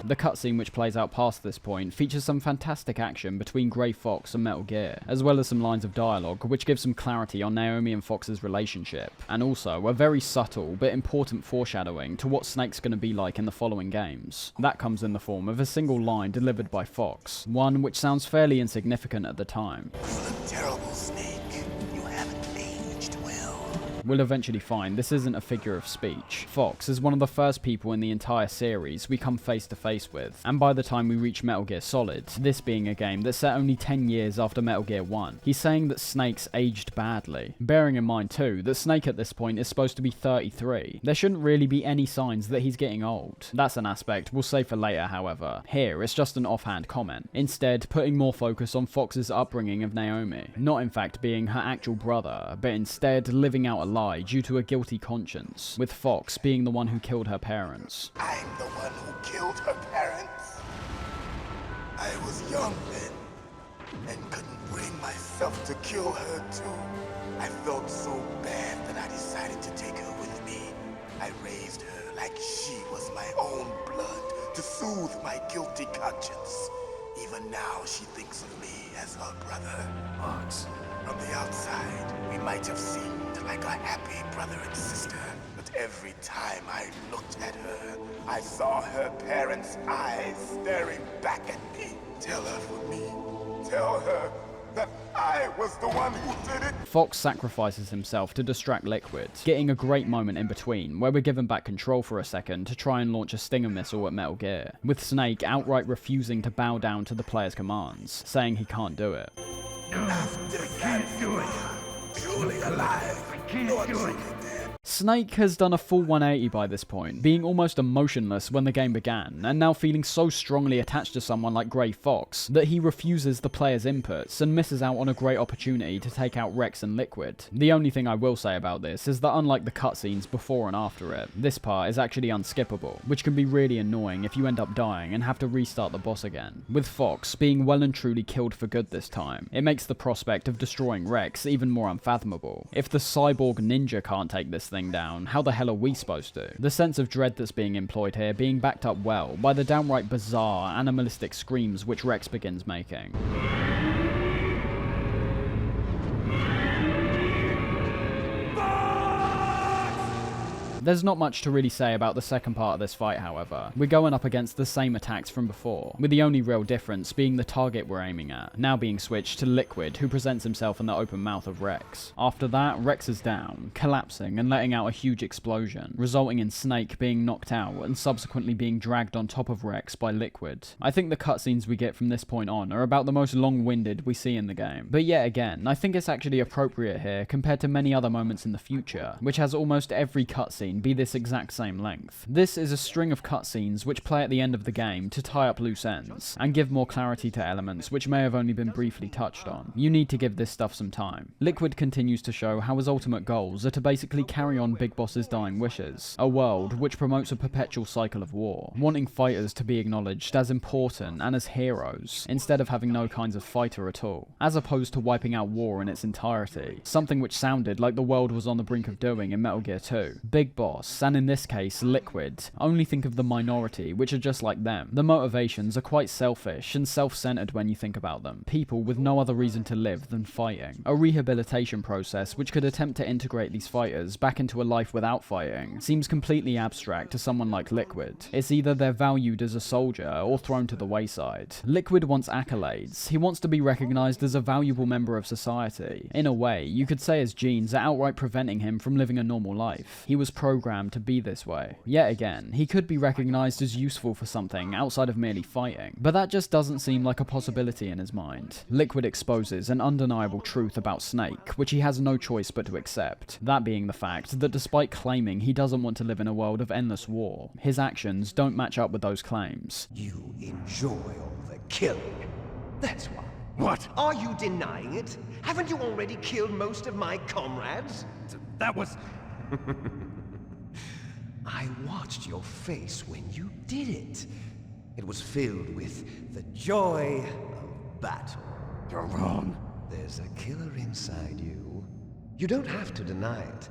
Speaker 1: The cutscene which plays out past this point features some fantastic action between Grey Fox and Metal Gear, as well as some lines of dialogue which give some clarity on Naomi and Fox's relationship, and also a very subtle but important foreshadowing to what Snake's going to be like in the following games. That comes in the form of a single line delivered by Fox, one which sounds fairly insignificant at the time.
Speaker 9: You look terrible, Snake. You haven't aged well.
Speaker 1: We'll eventually find this isn't a figure of speech. Fox is one of the first people in the entire series we come face to face with, and by the time we reach Metal Gear Solid, this being a game that's set only 10 years after Metal Gear 1, he's saying that Snake's aged badly. Bearing in mind too, that Snake at this point is supposed to be 33. There shouldn't really be any signs that he's getting old. That's an aspect we'll save for later, however. Here, it's just an offhand comment. Instead, putting more focus on Fox's upbringing of Naomi. Not in fact being her actual brother, but instead living out a lie due to a guilty conscience, with Fox being the one who killed her parents.
Speaker 9: I'm the one who killed her parents. I was young then, and couldn't bring myself to kill her too. I felt so bad that I decided to take her with me. I raised her like she was my own blood, to soothe my guilty conscience. Even now she thinks of me as her brother.
Speaker 13: Fox.
Speaker 9: From the outside, we might have seemed like a happy brother and sister, but every time I looked at her, I saw her parents' eyes staring back at me. Tell her for me. Tell her that I was the one who did it.
Speaker 1: Fox sacrifices himself to distract Liquid, getting a great moment in between where we're given back control for a second to try and launch a Stinger missile at Metal Gear, with Snake outright refusing to bow down to the player's commands, saying he can't do it.
Speaker 9: After that, do it. Truly alive. I can't do it.
Speaker 1: Snake has done a full 180 by this point, being almost emotionless when the game began, and now feeling so strongly attached to someone like Grey Fox that he refuses the player's inputs and misses out on a great opportunity to take out Rex and Liquid. The only thing I will say about this is that unlike the cutscenes before and after it, this part is actually unskippable, which can be really annoying if you end up dying and have to restart the boss again. With Fox being well and truly killed for good this time, it makes the prospect of destroying Rex even more unfathomable. If the cyborg ninja can't take this thing down, how the hell are we supposed to? The sense of dread that's being employed here being backed up well by the downright bizarre, animalistic screams which Rex begins making. There's not much to really say about the second part of this fight, however. We're going up against the same attacks from before, with the only real difference being the target we're aiming at, now being switched to Liquid, who presents himself in the open mouth of Rex. After that, Rex is down, collapsing and letting out a huge explosion, resulting in Snake being knocked out and subsequently being dragged on top of Rex by Liquid. I think the cutscenes we get from this point on are about the most long-winded we see in the game. But yet again, I think it's actually appropriate here compared to many other moments in the future, which has almost every cutscene be this exact same length. This is a string of cutscenes which play at the end of the game to tie up loose ends, and give more clarity to elements which may have only been briefly touched on. You need to give this stuff some time. Liquid continues to show how his ultimate goals are to basically carry on Big Boss's dying wishes, a world which promotes a perpetual cycle of war, wanting fighters to be acknowledged as important and as heroes, instead of having no kinds of fighter at all, as opposed to wiping out war in its entirety, something which sounded like the world was on the brink of doing in Metal Gear 2. Big Boss, and in this case Liquid, only think of the minority, which are just like them. The motivations are quite selfish and self-centered when you think about them. People with no other reason to live than fighting. A rehabilitation process which could attempt to integrate these fighters back into a life without fighting seems completely abstract to someone like Liquid. It's either they're valued as a soldier or thrown to the wayside. Liquid wants accolades. He wants to be recognized as a valuable member of society. In a way, you could say his genes are outright preventing him from living a normal life. He was programmed to be this way. Yet again, he could be recognized as useful for something outside of merely fighting, but that just doesn't seem like a possibility in his mind. Liquid exposes an undeniable truth about Snake, which he has no choice but to accept. That being the fact that despite claiming he doesn't want to live in a world of endless war, his actions don't match up with those claims.
Speaker 17: You enjoy all the killing. That's why.
Speaker 13: What?
Speaker 17: Are you denying it? Haven't you already killed most of my comrades?
Speaker 13: That was...
Speaker 17: I watched your face when you did it. It was filled with the joy of battle.
Speaker 13: You're wrong.
Speaker 17: There's a killer inside you. You don't have to deny it.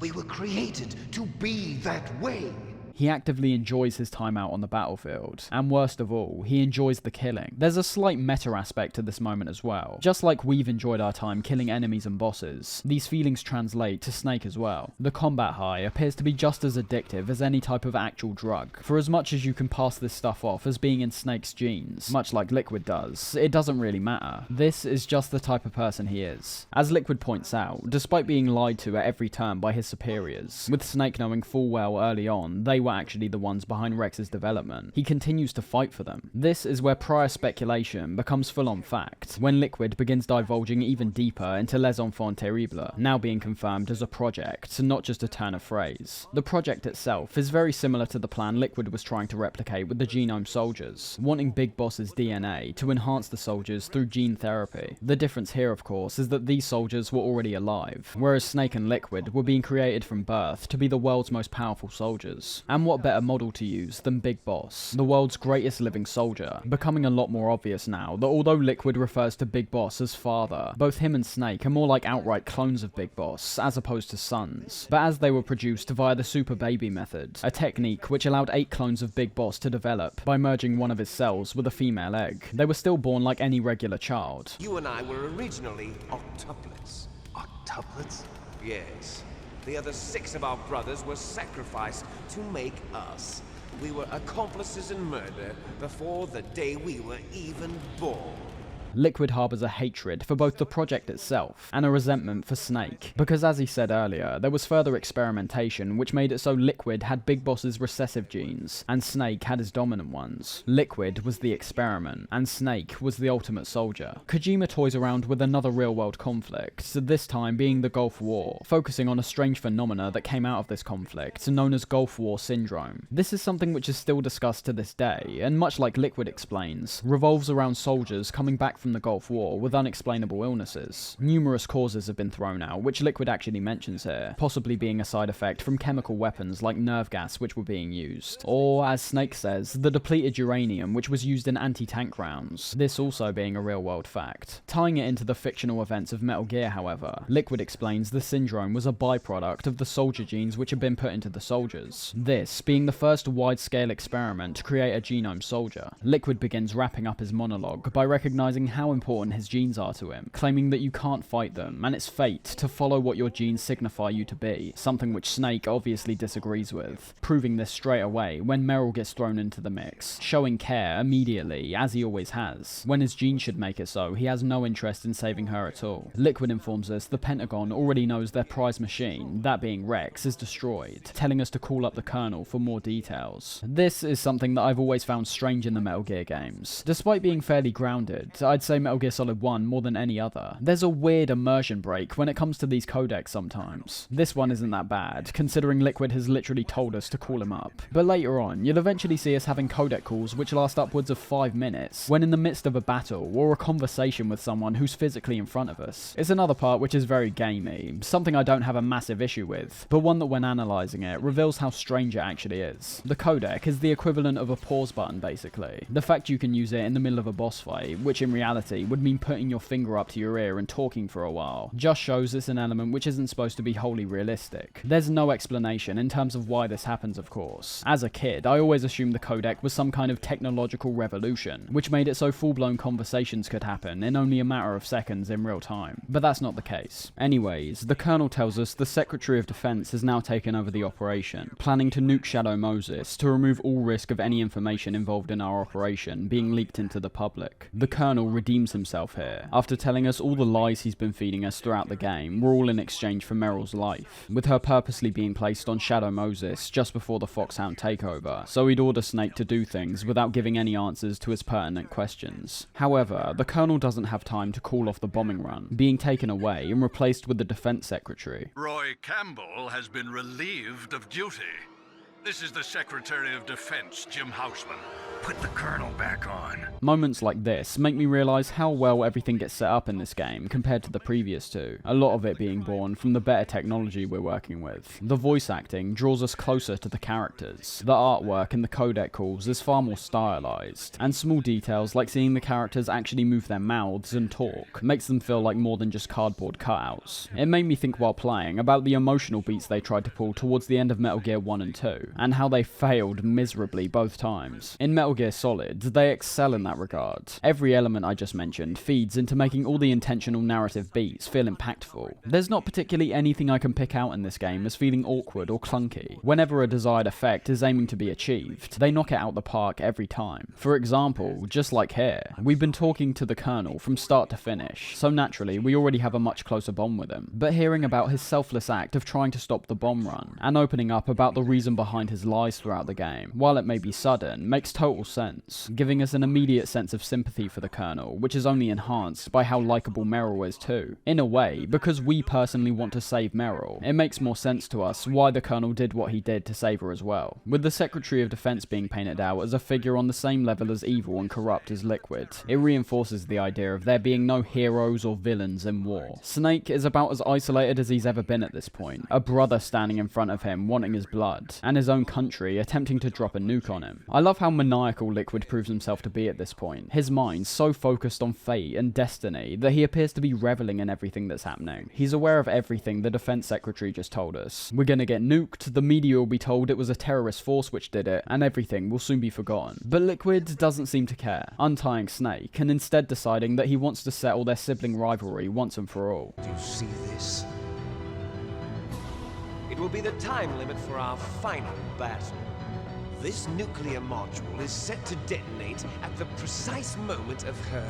Speaker 17: We were created to be that way.
Speaker 1: He actively enjoys his time out on the battlefield, and worst of all, he enjoys the killing. There's a slight meta aspect to this moment as well. Just like we've enjoyed our time killing enemies and bosses, these feelings translate to Snake as well. The combat high appears to be just as addictive as any type of actual drug. For as much as you can pass this stuff off as being in Snake's genes, much like Liquid does, it doesn't really matter. This is just the type of person he is. As Liquid points out, despite being lied to at every turn by his superiors, with Snake knowing full well early on they were actually the ones behind Rex's development, he continues to fight for them. This is where prior speculation becomes full-on fact, when Liquid begins divulging even deeper into Les Enfants Terribles, now being confirmed as a project, not just a turn of phrase. The project itself is very similar to the plan Liquid was trying to replicate with the Genome Soldiers, wanting Big Boss's DNA to enhance the soldiers through gene therapy. The difference here, of course, is that these soldiers were already alive, whereas Snake and Liquid were being created from birth to be the world's most powerful soldiers. And what better model to use than Big Boss, the world's greatest living soldier, becoming a lot more obvious now that although Liquid refers to Big Boss as father, both him and Snake are more like outright clones of Big Boss, as opposed to sons, but as they were produced via the Super Baby method, a technique which allowed 8 clones of Big Boss to develop by merging one of his cells with a female egg. They were still born like any regular child.
Speaker 17: You and I were originally octuplets.
Speaker 13: Octuplets?
Speaker 17: Yes. The other 6 of our brothers were sacrificed to make us. We were accomplices in murder before the day we were even born.
Speaker 1: Liquid harbours a hatred for both the project itself and a resentment for Snake, because as he said earlier, there was further experimentation which made it so Liquid had Big Boss's recessive genes, and Snake had his dominant ones. Liquid was the experiment, and Snake was the ultimate soldier. Kojima toys around with another real-world conflict, this time being the Gulf War, focusing on a strange phenomena that came out of this conflict, known as Gulf War Syndrome. This is something which is still discussed to this day, and much like Liquid explains, revolves around soldiers coming back from the Gulf War with unexplainable illnesses. Numerous causes have been thrown out, which Liquid actually mentions here, possibly being a side effect from chemical weapons like nerve gas which were being used, or as Snake says, the depleted uranium which was used in anti-tank rounds, this also being a real-world fact. Tying it into the fictional events of Metal Gear, however, Liquid explains the syndrome was a byproduct of the soldier genes which had been put into the soldiers, this being the first wide-scale experiment to create a genome soldier. Liquid begins wrapping up his monologue by recognizing how important his genes are to him, claiming that you can't fight them, and it's fate to follow what your genes signify you to be, something which Snake obviously disagrees with, proving this straight away when Meryl gets thrown into the mix, showing care immediately, as he always has. When his genes should make it so, he has no interest in saving her at all. Liquid informs us the Pentagon already knows their prize machine, that being Rex, is destroyed, telling us to call up the Colonel for more details. This is something that I've always found strange in the Metal Gear games. Despite being fairly grounded, I'd say Metal Gear Solid 1 more than any other. There's a weird immersion break when it comes to these codecs sometimes. This one isn't that bad, considering Liquid has literally told us to call him up. But later on, you'll eventually see us having codec calls which last upwards of 5 minutes, when in the midst of a battle or a conversation with someone who's physically in front of us. It's another part which is very gamey, something I don't have a massive issue with, but one that when analysing it, reveals how strange it actually is. The codec is the equivalent of a pause button basically. The fact you can use it in the middle of a boss fight, which in reality would mean putting your finger up to your ear and talking for a while, just shows it's an element which isn't supposed to be wholly realistic. There's no explanation in terms of why this happens, of course. As a kid, I always assumed the codec was some kind of technological revolution, which made it so full-blown conversations could happen in only a matter of seconds in real time. But that's not the case. Anyways, the Colonel tells us the Secretary of Defense has now taken over the operation, planning to nuke Shadow Moses to remove all risk of any information involved in our operation being leaked into the public. The Colonel redeems himself here, after telling us all the lies he's been feeding us throughout the game were all in exchange for Meryl's life, with her purposely being placed on Shadow Moses just before the Foxhound takeover, so he'd order Snake to do things without giving any answers to his pertinent questions. However, the Colonel doesn't have time to call off the bombing run, being taken away and replaced with the Defense Secretary.
Speaker 18: Roy Campbell has been relieved of duty. This is the Secretary of Defense, Jim Houseman.
Speaker 3: Put the Colonel back on.
Speaker 1: Moments like this make me realise how well everything gets set up in this game compared to the previous two, a lot of it being born from the better technology we're working with. The voice acting draws us closer to the characters, the artwork in the codec calls is far more stylised, and small details like seeing the characters actually move their mouths and talk makes them feel like more than just cardboard cutouts. It made me think while playing about the emotional beats they tried to pull towards the end of Metal Gear 1 and 2, and how they failed miserably both times. In Metal Gear Solid, they excel in that regard. Every element I just mentioned feeds into making all the intentional narrative beats feel impactful. There's not particularly anything I can pick out in this game as feeling awkward or clunky. Whenever a desired effect is aiming to be achieved, they knock it out the park every time. For example, just like here, we've been talking to the Colonel from start to finish, so naturally we already have a much closer bond with him. But hearing about his selfless act of trying to stop the bomb run, and opening up about the reason behind his lies throughout the game, while it may be sudden, makes total sense, giving us an immediate sense of sympathy for the Colonel, which is only enhanced by how likeable Meryl is too. In a way, because we personally want to save Meryl, it makes more sense to us why the Colonel did what he did to save her as well, with the Secretary of Defense being painted out as a figure on the same level as evil and corrupt as Liquid. It reinforces the idea of there being no heroes or villains in war. Snake is about as isolated as he's ever been at this point, a brother standing in front of him wanting his blood, and his own country attempting to drop a nuke on him. I love how maniacal Liquid proves himself to be at this point. His mind's so focused on fate and destiny that he appears to be reveling in everything that's happening. He's aware of everything the Defense Secretary just told us. We're gonna get nuked, the media will be told it was a terrorist force which did it, and everything will soon be forgotten. But Liquid doesn't seem to care, untying Snake and instead deciding that he wants to settle their sibling rivalry once and for all.
Speaker 17: Do you see this? It will be the time limit for our final battle. This nuclear module is set to detonate at the precise moment of her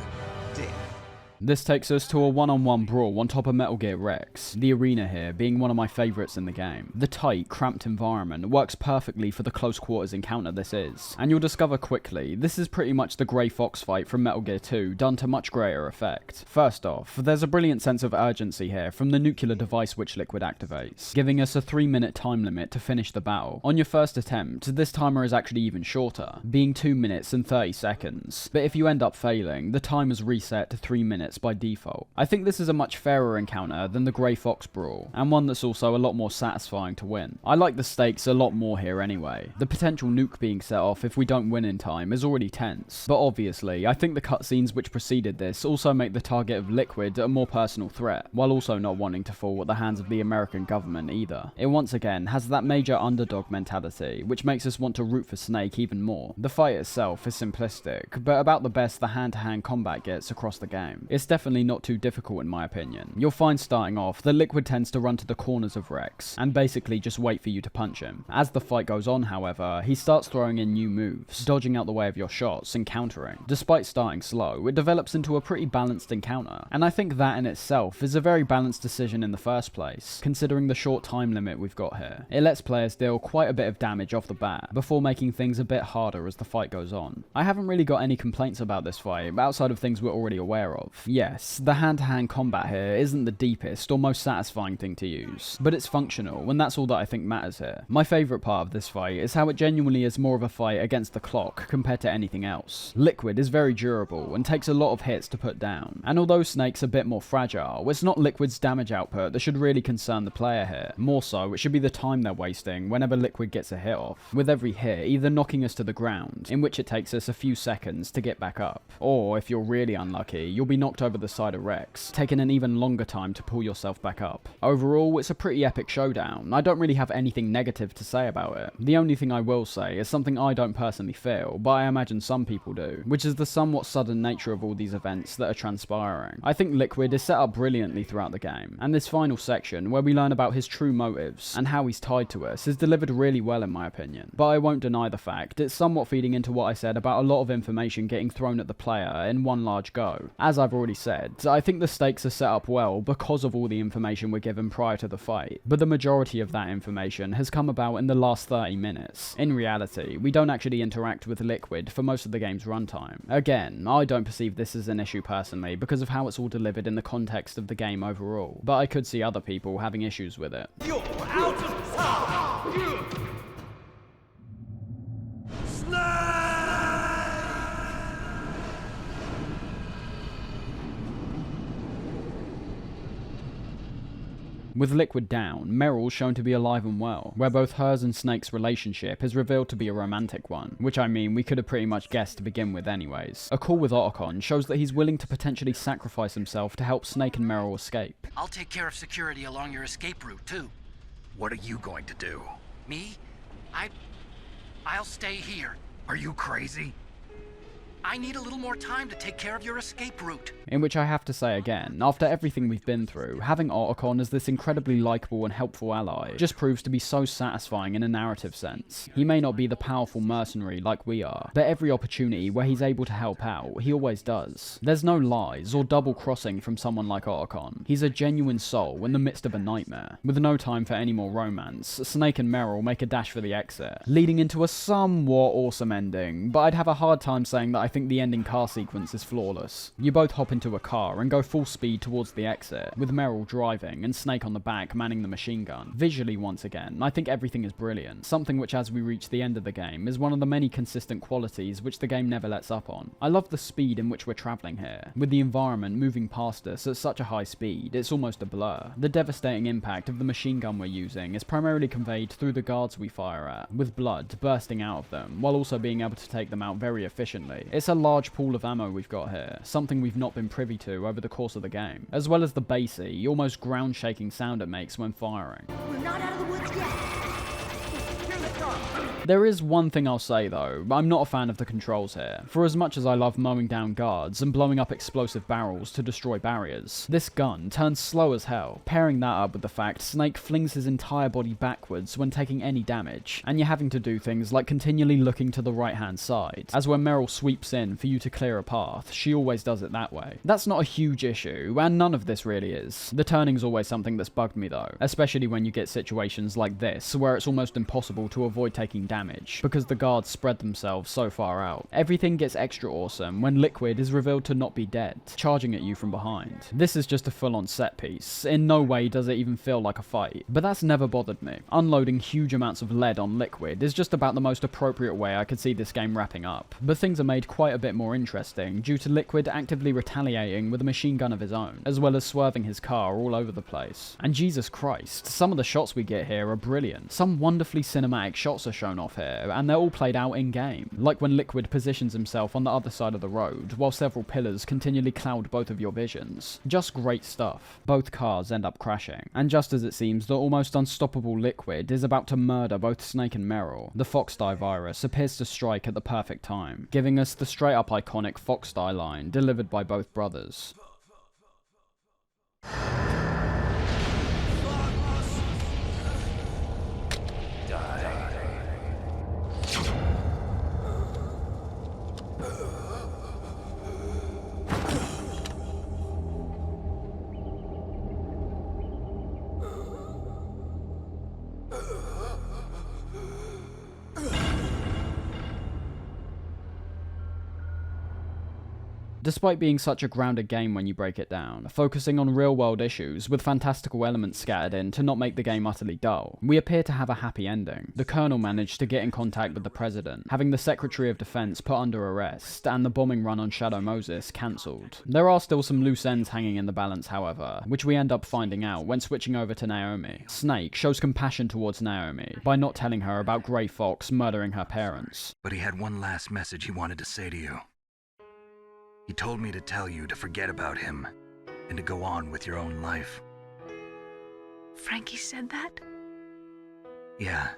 Speaker 17: death.
Speaker 1: This takes us to a one-on-one brawl on top of Metal Gear Rex, the arena here being one of my favourites in the game. The tight, cramped environment works perfectly for the close quarters encounter this is, and you'll discover quickly this is pretty much the Grey Fox fight from Metal Gear 2 done to much greater effect. First off, there's a brilliant sense of urgency here from the nuclear device which Liquid activates, giving us a 3-minute time limit to finish the battle. On your first attempt, this timer is actually even shorter, being 2 minutes and 30 seconds, but if you end up failing, the time is reset to 3 minutes minutes by default. I think this is a much fairer encounter than the Grey Fox Brawl, and one that's also a lot more satisfying to win. I like the stakes a lot more here anyway. The potential nuke being set off if we don't win in time is already tense, but obviously I think the cutscenes which preceded this also make the target of Liquid a more personal threat, while also not wanting to fall at the hands of the American government either. It once again has that major underdog mentality, which makes us want to root for Snake even more. The fight itself is simplistic, but about the best the hand-to-hand combat gets across the game. It's definitely not too difficult in my opinion. You'll find starting off that Liquid tends to run to the corners of Rex, and basically just wait for you to punch him. As the fight goes on, however, he starts throwing in new moves, dodging out the way of your shots and countering. Despite starting slow, it develops into a pretty balanced encounter, and I think that in itself is a very balanced decision in the first place, considering the short time limit we've got here. It lets players deal quite a bit of damage off the bat, before making things a bit harder as the fight goes on. I haven't really got any complaints about this fight, outside of things we're already aware of. Yes, the hand-to-hand combat here isn't the deepest or most satisfying thing to use, but it's functional, and that's all that I think matters here. My favourite part of this fight is how it genuinely is more of a fight against the clock compared to anything else. Liquid is very durable and takes a lot of hits to put down, and although Snake's a bit more fragile, it's not Liquid's damage output that should really concern the player here. More so, it should be the time they're wasting whenever Liquid gets a hit off, with every hit either knocking us to the ground, in which it takes us a few seconds to get back up, or if you're really unlucky, you'll be knocked over the side of Rex, taking an even longer time to pull yourself back up. Overall, it's a pretty epic showdown. I don't really have anything negative to say about it. The only thing I will say is something I don't personally feel, but I imagine some people do, which is the somewhat sudden nature of all these events that are transpiring. I think Liquid is set up brilliantly throughout the game, and this final section, where we learn about his true motives and how he's tied to us, is delivered really well in my opinion. But I won't deny the fact it's somewhat feeding into what I said about a lot of information getting thrown at the player in one large go. As I've already said, I think the stakes are set up well because of all the information we're given prior to the fight, but the majority of that information has come about in the last 30 minutes. In reality, we don't actually interact with Liquid for most of the game's runtime. Again, I don't perceive this as an issue personally because of how it's all delivered in the context of the game overall, but I could see other people having issues with it.
Speaker 17: You're out of time!
Speaker 1: With Liquid down, Meryl's shown to be alive and well, where both hers and Snake's relationship is revealed to be a romantic one, which I mean we could have pretty much guessed to begin with anyways. A call with Otacon shows that he's willing to potentially sacrifice himself to help Snake and Meryl escape.
Speaker 16: I'll take care of security along your escape route, too.
Speaker 3: What are you going to do?
Speaker 16: Me? I'll stay here.
Speaker 3: Are you crazy?
Speaker 16: I need a little more time to take care of your escape route.
Speaker 1: In which I have to say again, after everything we've been through, having Otacon as this incredibly likeable and helpful ally just proves to be so satisfying in a narrative sense. He may not be the powerful mercenary like we are, but every opportunity where he's able to help out, he always does. There's no lies or double crossing from someone like Otacon. He's a genuine soul in the midst of a nightmare. With no time for any more romance, Snake and Meryl make a dash for the exit, leading into a somewhat awesome ending, but I'd have a hard time saying that I think the ending car sequence is flawless. You both hop into a car and go full speed towards the exit, with Meryl driving and Snake on the back manning the machine gun. Visually, once again, I think everything is brilliant, something which as we reach the end of the game is one of the many consistent qualities which the game never lets up on. I love the speed in which we're travelling here, with the environment moving past us at such a high speed, it's almost a blur. The devastating impact of the machine gun we're using is primarily conveyed through the guards we fire at, with blood bursting out of them, while also being able to take them out very efficiently. It's a large pool of ammo we've got here, something we've not been privy to over the course of the game, as well as the bassy, almost ground-shaking sound it makes when firing.
Speaker 6: We're not out of the woods yet.
Speaker 1: There is one thing I'll say though, I'm not a fan of the controls here. For as much as I love mowing down guards and blowing up explosive barrels to destroy barriers, this gun turns slow as hell, pairing that up with the fact Snake flings his entire body backwards when taking any damage, and you're having to do things like continually looking to the right hand side, as when Meryl sweeps in for you to clear a path, she always does it that way. That's not a huge issue, and none of this really is. The turning's always something that's bugged me though, especially when you get situations like this, where it's almost impossible to avoid taking damage, damage, because the guards spread themselves so far out. Everything gets extra awesome when Liquid is revealed to not be dead, charging at you from behind. This is just a full-on set piece. In no way does it even feel like a fight, but that's never bothered me. Unloading huge amounts of lead on Liquid is just about the most appropriate way I could see this game wrapping up, but things are made quite a bit more interesting due to Liquid actively retaliating with a machine gun of his own, as well as swerving his car all over the place. And Jesus Christ, some of the shots we get here are brilliant. Some wonderfully cinematic shots are shown off here, and they're all played out in-game, like when Liquid positions himself on the other side of the road, while several pillars continually cloud both of your visions. Just great stuff. Both cars end up crashing, and just as it seems the almost unstoppable Liquid is about to murder both Snake and Meryl, the Fox-Die virus appears to strike at the perfect time, giving us the straight-up iconic Fox-Die line delivered by both brothers. Despite being such a grounded game when you break it down, focusing on real-world issues with fantastical elements scattered in to not make the game utterly dull, we appear to have a happy ending. The Colonel managed to get in contact with the President, having the Secretary of Defense put under arrest, and the bombing run on Shadow Moses cancelled. There are still some loose ends hanging in the balance, however, which we end up finding out when switching over to Naomi. Snake shows compassion towards Naomi by not telling her about Grey Fox murdering her parents.
Speaker 3: But he had one last message he wanted to say to you. He told me to tell you to forget about him and to go on with your own life.
Speaker 4: Frankie said that?
Speaker 3: Yeah.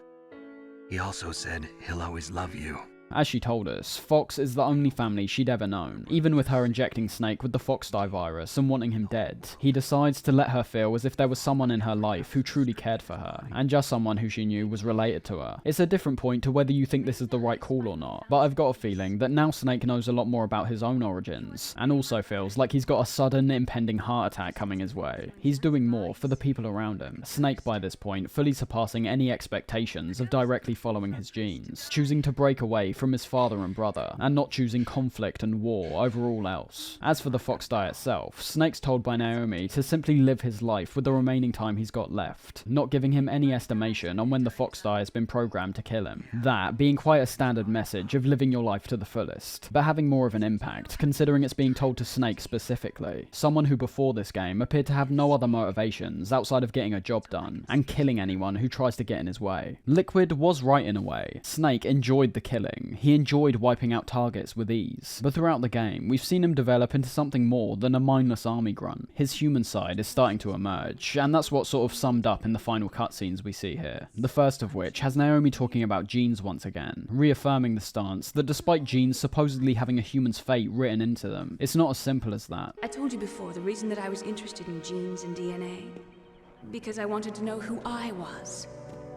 Speaker 3: He also said he'll always love you.
Speaker 1: As she told us, Fox is the only family she'd ever known. Even with her injecting Snake with the Fox-Die virus and wanting him dead, he decides to let her feel as if there was someone in her life who truly cared for her, and just someone who she knew was related to her. It's a different point to whether you think this is the right call or not, but I've got a feeling that now Snake knows a lot more about his own origins, and also feels like he's got a sudden, impending heart attack coming his way. He's doing more for the people around him. Snake, by this point, fully surpassing any expectations of directly following his genes, choosing to break away from his father and brother, and not choosing conflict and war over all else. As for the Fox-Die itself, Snake's told by Naomi to simply live his life with the remaining time he's got left, not giving him any estimation on when the Fox-Die has been programmed to kill him. That being quite a standard message of living your life to the fullest, but having more of an impact, considering it's being told to Snake specifically, someone who before this game appeared to have no other motivations outside of getting a job done, and killing anyone who tries to get in his way. Liquid was right in a way. Snake enjoyed the killing. He enjoyed wiping out targets with ease, but throughout the game, we've seen him develop into something more than a mindless army grunt. His human side is starting to emerge, and that's what sort of summed up in the final cutscenes we see here. The first of which has Naomi talking about genes once again, reaffirming the stance that despite genes supposedly having a human's fate written into them, it's not as simple as that.
Speaker 19: I told you before the reason that I was interested in genes and DNA. Because I wanted to know who I was,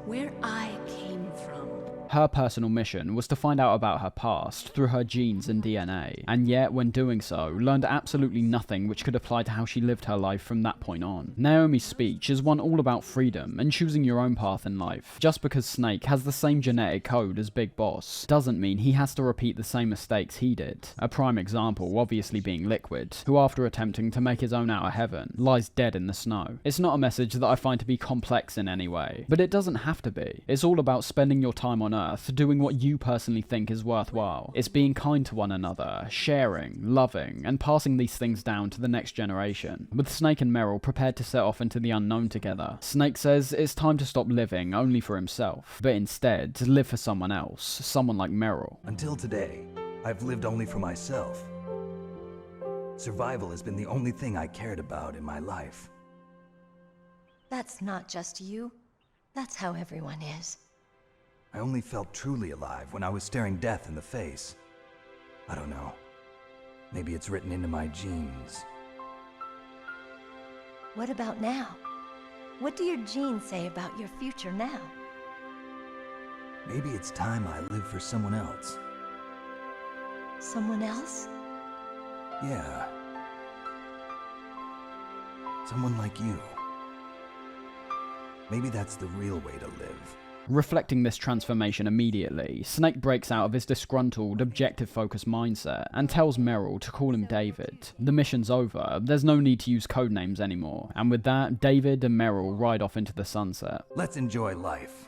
Speaker 19: where I came from.
Speaker 1: Her personal mission was to find out about her past through her genes and DNA, and yet when doing so, learned absolutely nothing which could apply to how she lived her life from that point on. Naomi's speech is one all about freedom and choosing your own path in life. Just because Snake has the same genetic code as Big Boss doesn't mean he has to repeat the same mistakes he did. A prime example obviously being Liquid, who after attempting to make his own out of heaven, lies dead in the snow. It's not a message that I find to be complex in any way, but it doesn't have to be. It's all about spending your time on Earth doing what you personally think is worthwhile. It's being kind to one another, sharing, loving, and passing these things down to the next generation. With Snake and Meryl prepared to set off into the unknown together, Snake says it's time to stop living only for himself, but instead to live for someone else, someone like Meryl.
Speaker 10: Until today, I've lived only for myself. Survival has been the only thing I cared about in my life.
Speaker 6: That's not just you. That's how everyone is.
Speaker 10: I only felt truly alive when I was staring death in the face. I don't know. Maybe it's written into my genes.
Speaker 6: What about now? What do your genes say about your future now?
Speaker 10: Maybe it's time I live for someone else.
Speaker 6: Someone else?
Speaker 10: Yeah. Someone like you. Maybe that's the real way to live.
Speaker 1: Reflecting this transformation immediately, Snake breaks out of his disgruntled, objective-focused mindset and tells Meryl to call him David. The mission's over, there's no need to use codenames anymore, and with that, David and Meryl ride off into the sunset.
Speaker 10: Let's enjoy life.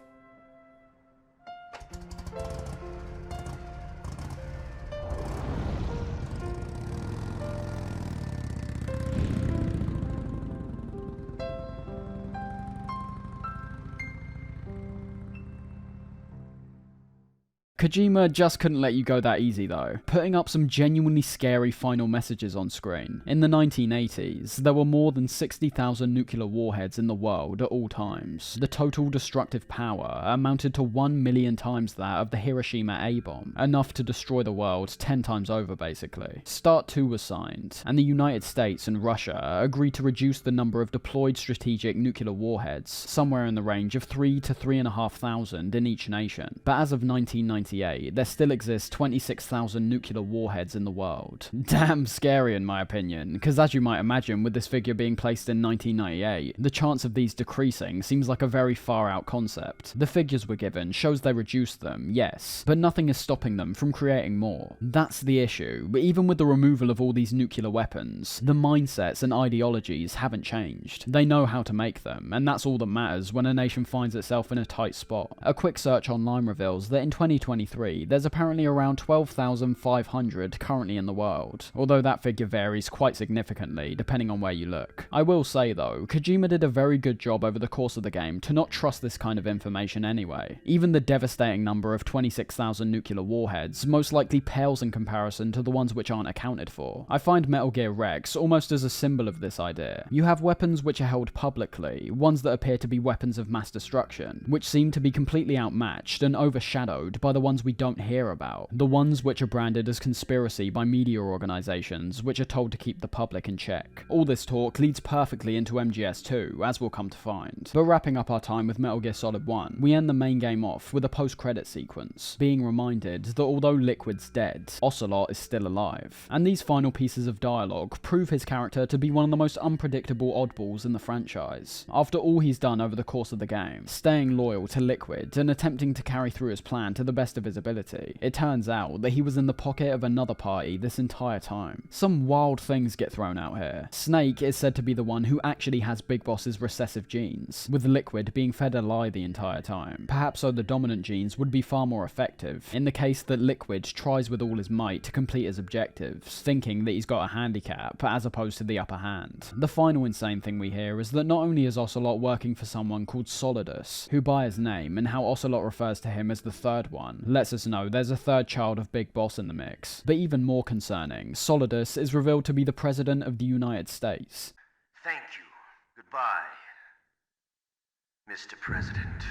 Speaker 1: Kojima just couldn't let you go that easy though, putting up some genuinely scary final messages on screen. In the 1980s, there were more than 60,000 nuclear warheads in the world at all times. The total destructive power amounted to 1 million times that of the Hiroshima A-bomb, enough to destroy the world 10 times over basically. START 2 was signed, and the United States and Russia agreed to reduce the number of deployed strategic nuclear warheads, somewhere in the range of 3 to 3,500 in each nation. But as of 1998, there still exists 26,000 nuclear warheads in the world. Damn scary in my opinion, because as you might imagine with this figure being placed in 1998, the chance of these decreasing seems like a very far out concept. The figures we're given shows they reduced them, yes, but nothing is stopping them from creating more. That's the issue, but even with the removal of all these nuclear weapons, the mindsets and ideologies haven't changed. They know how to make them, and that's all that matters when a nation finds itself in a tight spot. A quick search online reveals that in 2023, there's apparently around 12,500 currently in the world, although that figure varies quite significantly depending on where you look. I will say though, Kojima did a very good job over the course of the game to not trust this kind of information anyway. Even the devastating number of 26,000 nuclear warheads most likely pales in comparison to the ones which aren't accounted for. I find Metal Gear Rex almost as a symbol of this idea. You have weapons which are held publicly, ones that appear to be weapons of mass destruction, which seem to be completely outmatched and overshadowed by the ones we don't hear about, the ones which are branded as conspiracy by media organizations which are told to keep the public in check. All this talk leads perfectly into MGS2, as we'll come to find. But wrapping up our time with Metal Gear Solid 1, we end the main game off with a post-credit sequence, being reminded that although Liquid's dead, Ocelot is still alive. And these final pieces of dialogue prove his character to be one of the most unpredictable oddballs in the franchise. After all he's done over the course of the game, staying loyal to Liquid and attempting to carry through his plan to the best of his ability, it turns out that he was in the pocket of another party this entire time. Some wild things get thrown out here. Snake is said to be the one who actually has Big Boss's recessive genes, with Liquid being fed a lie the entire time. Perhaps so the dominant genes would be far more effective, in the case that Liquid tries with all his might to complete his objectives, thinking that he's got a handicap as opposed to the upper hand. The final insane thing we hear is that not only is Ocelot working for someone called Solidus, who by his name and how Ocelot refers to him as the third one, lets us know there's a third child of Big Boss in the mix. But even more concerning, Solidus is revealed to be the President of the United States.
Speaker 20: Thank you. Goodbye, Mr. President.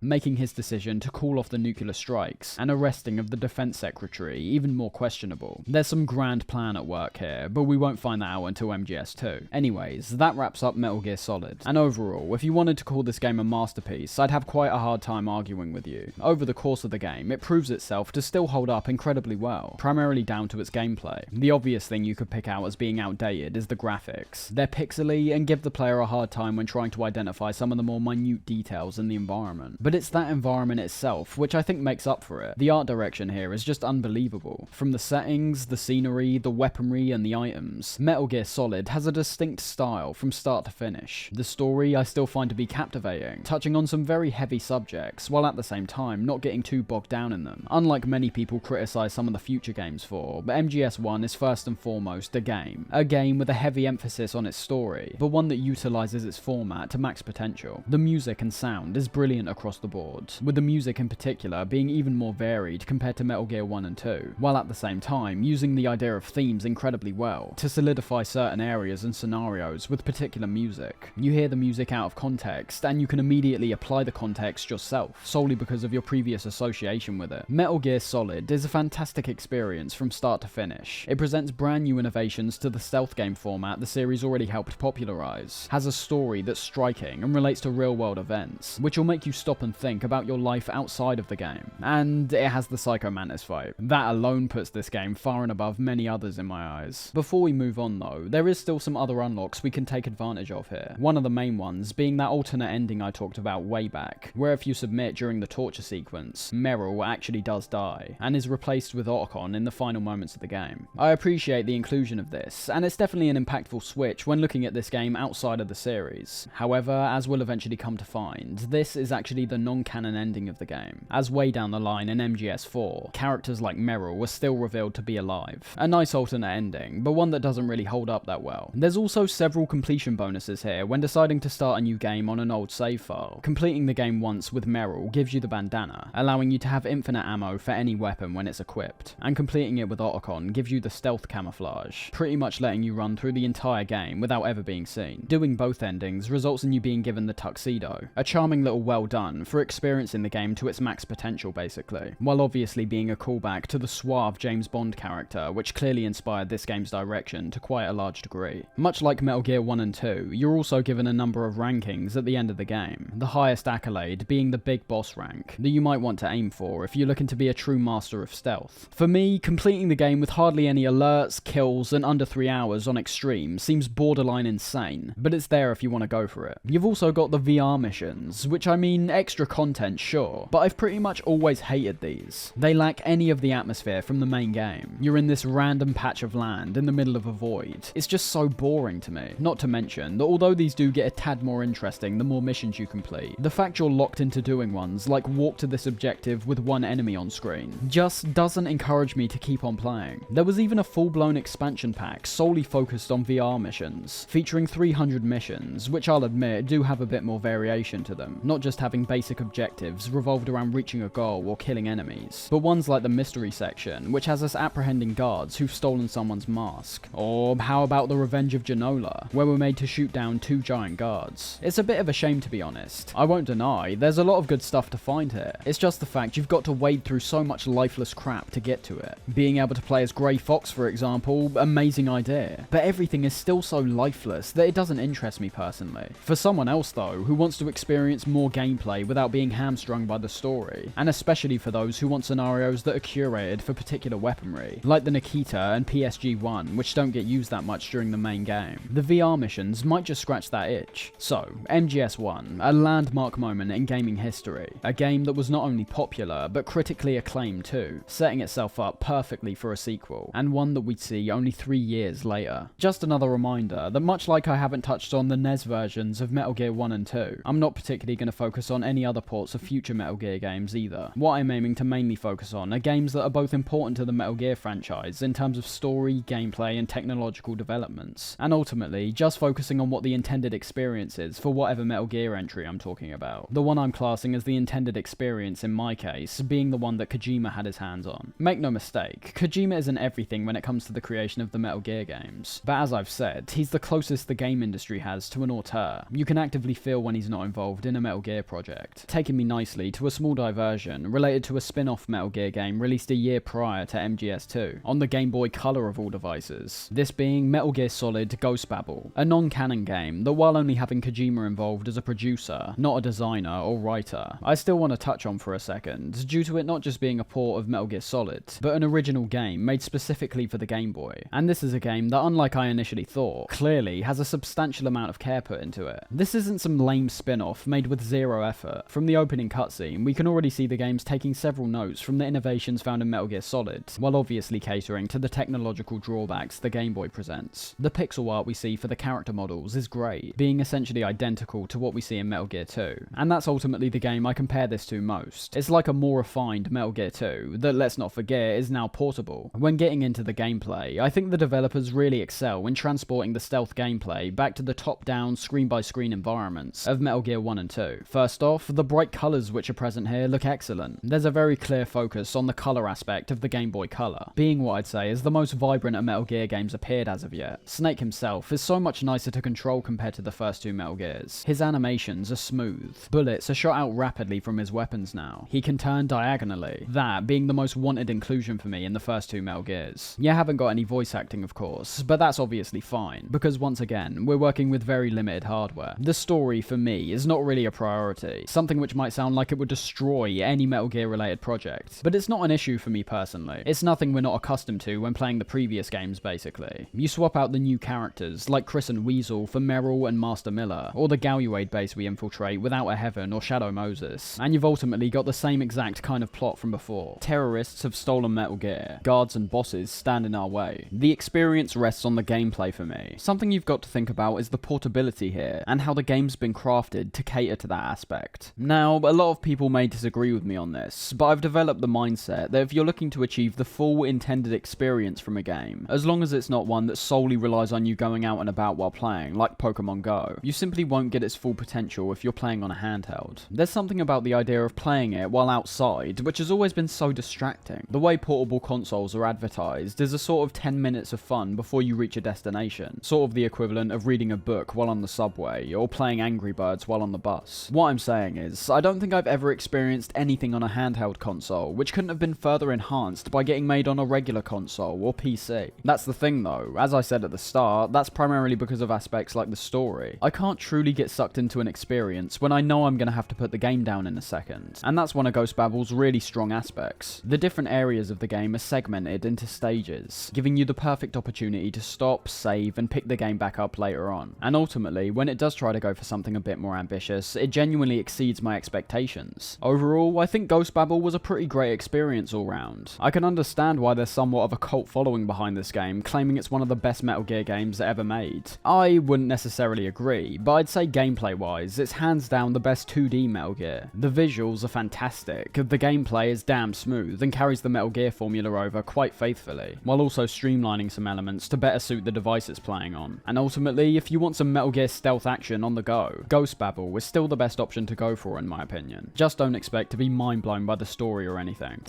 Speaker 1: Making his decision to call off the nuclear strikes and arresting of the defense secretary even more questionable. There's some grand plan at work here, but we won't find that out until MGS2. Anyways, that wraps up Metal Gear Solid. And overall, if you wanted to call this game a masterpiece, I'd have quite a hard time arguing with you. Over the course of the game, it proves itself to still hold up incredibly well, primarily down to its gameplay. The obvious thing you could pick out as being outdated is the graphics. They're pixely and give the player a hard time when trying to identify some of the more minute details in the environment. But it's that environment itself which I think makes up for it. The art direction here is just unbelievable. From the settings, the scenery, the weaponry, and the items, Metal Gear Solid has a distinct style from start to finish. The story I still find to be captivating, touching on some very heavy subjects, while at the same time not getting too bogged down in them. Unlike many people criticise some of the future games for, but MGS1 is first and foremost a game. A game with a heavy emphasis on its story, but one that utilises its format to max potential. The music and sound is brilliant across the board, with the music in particular being even more varied compared to Metal Gear 1 and 2, while at the same time using the idea of themes incredibly well to solidify certain areas and scenarios with particular music. You hear the music out of context, and you can immediately apply the context yourself, solely because of your previous association with it. Metal Gear Solid is a fantastic experience from start to finish. It presents brand new innovations to the stealth game format the series already helped popularise, has a story that's striking and relates to real world events, which will make you stop and and think about your life outside of the game. And it has the Psycho Mantis fight. That alone puts this game far and above many others in my eyes. Before we move on though, there is still some other unlocks we can take advantage of here. One of the main ones being that alternate ending I talked about way back, where if you submit during the torture sequence, Meryl actually does die, and is replaced with Otacon in the final moments of the game. I appreciate the inclusion of this, and it's definitely an impactful switch when looking at this game outside of the series. However, as we'll eventually come to find, this is actually the non-canon ending of the game, as way down the line in MGS4, characters like Meryl were still revealed to be alive. A nice alternate ending, but one that doesn't really hold up that well. There's also several completion bonuses here when deciding to start a new game on an old save file. Completing the game once with Meryl gives you the bandana, allowing you to have infinite ammo for any weapon when it's equipped, and completing it with Otacon gives you the stealth camouflage, pretty much letting you run through the entire game without ever being seen. Doing both endings results in you being given the tuxedo, a charming little well done for experiencing the game to its max potential basically, while obviously being a callback to the suave James Bond character, which clearly inspired this game's direction to quite a large degree. Much like Metal Gear 1 and 2, you're also given a number of rankings at the end of the game, the highest accolade being the Big Boss rank, that you might want to aim for if you're looking to be a true master of stealth. For me, completing the game with hardly any alerts, kills, and under 3 hours on extreme seems borderline insane, but it's there if you want to go for it. You've also got the VR missions, which I mean, extra content sure, but I've pretty much always hated these. They lack any of the atmosphere from the main game. You're in this random patch of land in the middle of a void. It's just so boring to me. Not to mention that although these do get a tad more interesting the more missions you complete, the fact you're locked into doing ones like walk to this objective with one enemy on screen just doesn't encourage me to keep on playing. There was even a full-blown expansion pack solely focused on VR missions, featuring 300 missions, which I'll admit do have a bit more variation to them, not just having basic objectives revolved around reaching a goal or killing enemies, but ones like the mystery section, which has us apprehending guards who've stolen someone's mask. Or how about the Revenge of Genola, where we're made to shoot down 2 giant guards. It's a bit of a shame to be honest. I won't deny, there's a lot of good stuff to find here. It's just the fact you've got to wade through so much lifeless crap to get to it. Being able to play as Grey Fox, for example, amazing idea. But everything is still so lifeless that it doesn't interest me personally. For someone else though, who wants to experience more gameplay without being hamstrung by the story, and especially for those who want scenarios that are curated for particular weaponry, like the Nikita and PSG-1, which don't get used that much during the main game, the VR missions might just scratch that itch. So, MGS1, a landmark moment in gaming history, a game that was not only popular, but critically acclaimed too, setting itself up perfectly for a sequel, and one that we'd see only 3 years later. Just another reminder that much like I haven't touched on the NES versions of Metal Gear 1 and 2, I'm not particularly going to focus on any other ports of future Metal Gear games either. What I'm aiming to mainly focus on are games that are both important to the Metal Gear franchise in terms of story, gameplay, and technological developments, and ultimately just focusing on what the intended experience is for whatever Metal Gear entry I'm talking about. The one I'm classing as the intended experience in my case being the one that Kojima had his hands on. Make no mistake, Kojima isn't everything when it comes to the creation of the Metal Gear games, but as I've said, he's the closest the game industry has to an auteur. You can actively feel when he's not involved in a Metal Gear project. Taking me nicely to a small diversion related to a spin-off Metal Gear game released a year prior to MGS2, on the Game Boy Color of all devices. This being Metal Gear Solid Ghost Babel, a non-canon game that while only having Kojima involved as a producer, not a designer or writer, I still want to touch on for a second, due to it not just being a port of Metal Gear Solid, but an original game made specifically for the Game Boy. And this is a game that, unlike I initially thought, clearly has a substantial amount of care put into it. This isn't some lame spin-off made with zero effort. From the opening cutscene, we can already see the game's taking several notes from the innovations found in Metal Gear Solid, while obviously catering to the technological drawbacks the Game Boy presents. The pixel art we see for the character models is great, being essentially identical to what we see in Metal Gear 2, and that's ultimately the game I compare this to most. It's like a more refined Metal Gear 2 that, let's not forget, is now portable. When getting into the gameplay, I think the developers really excel in transporting the stealth gameplay back to the top-down, screen-by-screen environments of Metal Gear 1 and 2. First off, the bright colours which are present here look excellent. There's a very clear focus on the colour aspect of the Game Boy Color, being what I'd say is the most vibrant a Metal Gear game's appeared as of yet. Snake himself is so much nicer to control compared to the first 2 Metal Gears. His animations are smooth. Bullets are shot out rapidly from his weapons now. He can turn diagonally, that being the most wanted inclusion for me in the first 2 Metal Gears. You haven't got any voice acting of course, but that's obviously fine, because once again, we're working with very limited hardware. The story for me is not really a priority, something which might sound like it would destroy any Metal Gear related project. But it's not an issue for me personally. It's nothing we're not accustomed to when playing the previous games basically. You swap out the new characters, like Chris and Weasel, for Meryl and Master Miller, or the Galwade base we infiltrate with Outer Heaven or Shadow Moses, and you've ultimately got the same exact kind of plot from before. Terrorists have stolen Metal Gear. Guards and bosses stand in our way. The experience rests on the gameplay for me. Something you've got to think about is the portability here, and how the game's been crafted to cater to that aspect. Now, a lot of people may disagree with me on this, but I've developed the mindset that if you're looking to achieve the full intended experience from a game, as long as it's not one that solely relies on you going out and about while playing, like Pokemon Go, you simply won't get its full potential if you're playing on a handheld. There's something about the idea of playing it while outside, which has always been so distracting. The way portable consoles are advertised is a sort of 10 minutes of fun before you reach a destination, sort of the equivalent of reading a book while on the subway, or playing Angry Birds while on the bus. What I'm saying is, I don't think I've ever experienced anything on a handheld console which couldn't have been further enhanced by getting made on a regular console or PC. That's the thing though, as I said at the start, that's primarily because of aspects like the story. I can't truly get sucked into an experience when I know I'm going to have to put the game down in a second, and that's one of Ghost Babel's really strong aspects. The different areas of the game are segmented into stages, giving you the perfect opportunity to stop, save, and pick the game back up later on. And ultimately, when it does try to go for something a bit more ambitious, it genuinely exceeds my expectations. Overall, I think Ghost Babel was a pretty great experience all round. I can understand why there's somewhat of a cult following behind this game, claiming it's one of the best Metal Gear games ever made. I wouldn't necessarily agree, but I'd say gameplay-wise, it's hands down the best 2D Metal Gear. The visuals are fantastic, the gameplay is damn smooth and carries the Metal Gear formula over quite faithfully, while also streamlining some elements to better suit the device it's playing on. And ultimately, if you want some Metal Gear stealth action on the go, Ghost Babel is still the best option to go for in my opinion. Just don't expect to be mind blown by the story or anything.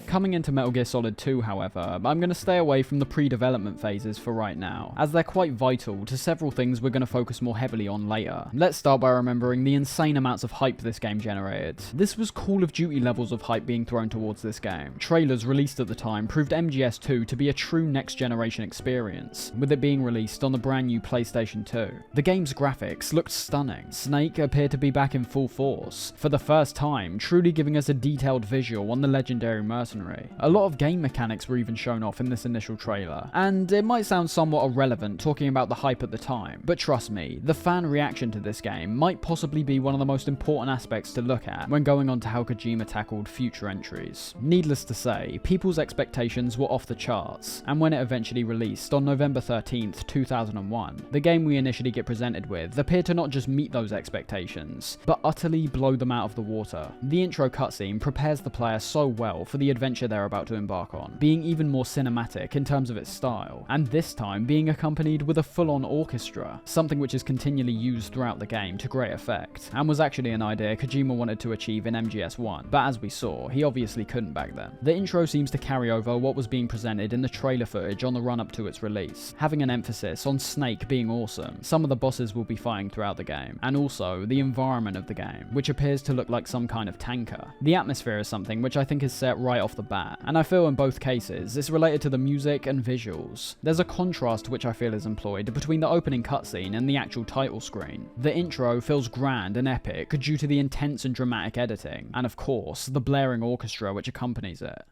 Speaker 1: Coming into Metal Gear Solid 2, however, I'm going to stay away from the pre-development phases for right now, as they're quite vital to several things we're going to focus more heavily on later. Let's start by remembering the insane amounts of hype this game generated. This was Call of Duty levels of hype being thrown towards this game. Trailers released at the time proved MGS2 to be a true next-generation experience, with it being released on the brand new PlayStation 2. The game's graphics looked stunning. Snake appeared to be back in full force, for the first time, truly giving us a detailed visual on the legendary mercenary. A lot of game mechanics were even shown off in this initial trailer, and it might sound somewhat irrelevant talking about the hype at the time, but trust me, the fan reaction to this game might possibly be one of the most important aspects to look at when going on to how Kojima tackled future entries. Needless to say, people's expectations were off the charts, and when it eventually released on November 13th, 2001, the game we initially get presented with appeared to not just meet those expectations, but utterly blow them out of the water. The intro cutscene prepares the player so well for the adventure they're about to embark on, being even more cinematic in terms of its style, and this time being accompanied with a full-on orchestra, something which is continually used throughout the game to great effect, and was actually an idea Kojima wanted to achieve in MGS1, but as we saw, he obviously couldn't back then. The intro seems to carry over what was being presented in the trailer footage on the run-up to its release, having an emphasis on Snake being awesome, some of the bosses will be fighting throughout the game, and also the environment of the game, which appears to look like some kind of tanker. The atmosphere is something which I think is set right off the bat, and I feel in both cases it's related to the music and visuals. There's a contrast which I feel is employed between the opening cutscene and the actual title screen. The intro feels grand and epic due to the intense and dramatic editing, and of course, the blaring orchestra which accompanies it.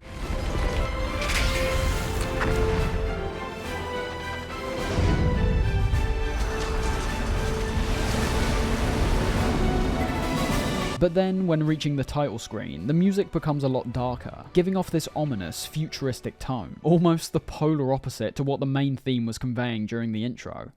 Speaker 1: But then, when reaching the title screen, the music becomes a lot darker, giving off this ominous, futuristic tone, almost the polar opposite to what the main theme was conveying during the intro.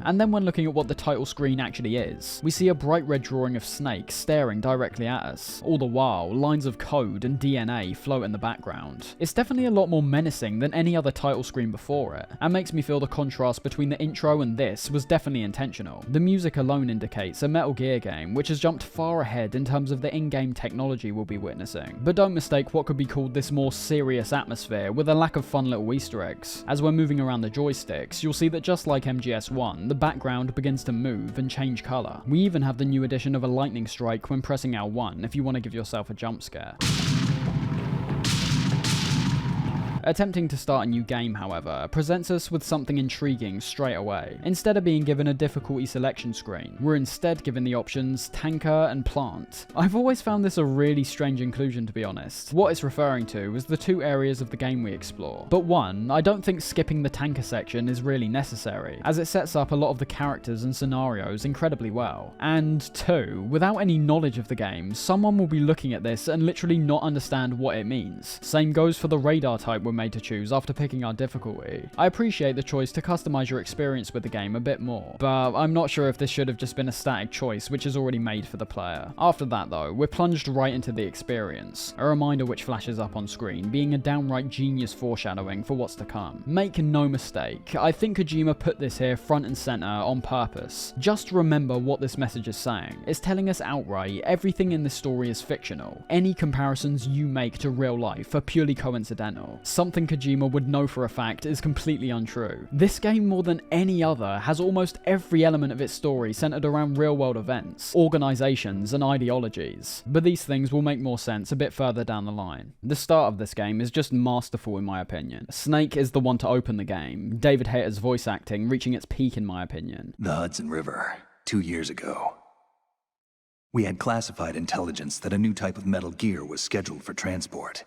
Speaker 1: And then when looking at what the title screen actually is. We see a bright red drawing of Snake staring directly at us. All the while, lines of code and DNA float in the background. It's definitely a lot more menacing than any other title screen before it, and makes me feel the contrast between the intro and this was definitely intentional. The music alone indicates a Metal Gear game which has jumped far ahead in terms of the in-game technology we'll be witnessing. But don't mistake what could be called this more serious atmosphere with a lack of fun little Easter eggs. As we're moving around the joysticks, you'll see that just like MGS1, the background begins to move and change colour. We even have the new addition of a lightning strike when pressing L1 if you want to give yourself a jump scare. Attempting to start a new game, however, presents us with something intriguing straight away. Instead of being given a difficulty selection screen, we're instead given the options Tanker and Plant. I've always found this a really strange inclusion, to be honest. What it's referring to is the two areas of the game we explore. But one, I don't think skipping the Tanker section is really necessary, as it sets up a lot of the characters and scenarios incredibly well. And two, without any knowledge of the game, someone will be looking at this and literally not understand what it means. Same goes for the radar type we're made to choose after picking our difficulty. I appreciate the choice to customize your experience with the game a bit more, but I'm not sure if this should have just been a static choice which is already made for the player. After that though, we're plunged right into the experience, a reminder which flashes up on screen being a downright genius foreshadowing for what's to come. Make no mistake, I think Kojima put this here front and center on purpose. Just remember what this message is saying. It's telling us outright everything in this story is fictional. Any comparisons you make to real life are purely coincidental. Something Kojima would know for a fact is completely untrue. This game, more than any other, has almost every element of its story centered around real-world events, organizations, and ideologies. But these things will make more sense a bit further down the line. The start of this game is just masterful in my opinion. Snake is the one to open the game, David Hayter's voice acting reaching its peak in my opinion.
Speaker 10: The Hudson River, 2 years ago. We had classified intelligence that a new type of Metal Gear was scheduled for transport.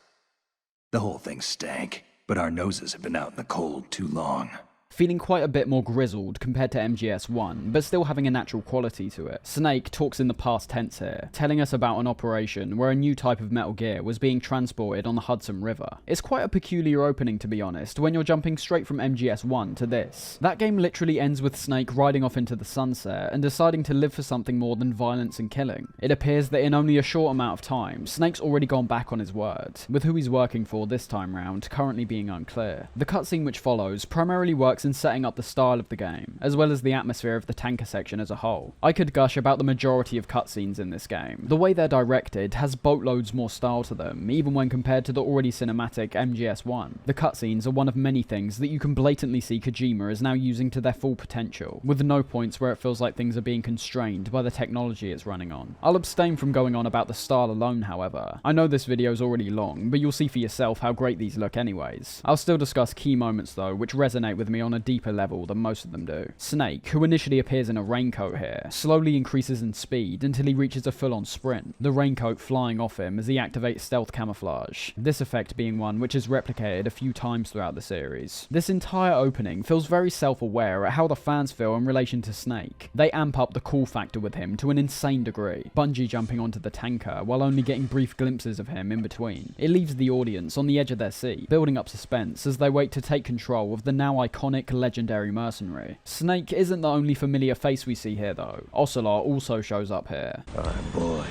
Speaker 10: The whole thing stank, but our noses had been out in the cold too long.
Speaker 1: Feeling quite a bit more grizzled compared to MGS1, but still having a natural quality to it. Snake talks in the past tense here, telling us about an operation where a new type of Metal Gear was being transported on the Hudson River. It's quite a peculiar opening, to be honest, when you're jumping straight from MGS1 to this. That game literally ends with Snake riding off into the sunset and deciding to live for something more than violence and killing. It appears that in only a short amount of time, Snake's already gone back on his word, with who he's working for this time round currently being unclear. The cutscene which follows primarily works in setting up the style of the game, as well as the atmosphere of the Tanker section as a whole. I could gush about the majority of cutscenes in this game. The way they're directed has boatloads more style to them, even when compared to the already cinematic MGS1. The cutscenes are one of many things that you can blatantly see Kojima is now using to their full potential, with no points where it feels like things are being constrained by the technology it's running on. I'll abstain from going on about the style alone, however. I know this video is already long, but you'll see for yourself how great these look anyways. I'll still discuss key moments though, which resonate with me on a deeper level than most of them do. Snake, who initially appears in a raincoat here, slowly increases in speed until he reaches a full-on sprint, the raincoat flying off him as he activates stealth camouflage, this effect being one which is replicated a few times throughout the series. This entire opening feels very self-aware at how the fans feel in relation to Snake. They amp up the cool factor with him to an insane degree, bungee jumping onto the tanker while only getting brief glimpses of him in between. It leaves the audience on the edge of their seat, building up suspense as they wait to take control of the now iconic legendary mercenary. Snake isn't the only familiar face we see here though. Ocelot also shows up here.
Speaker 5: Alright boy,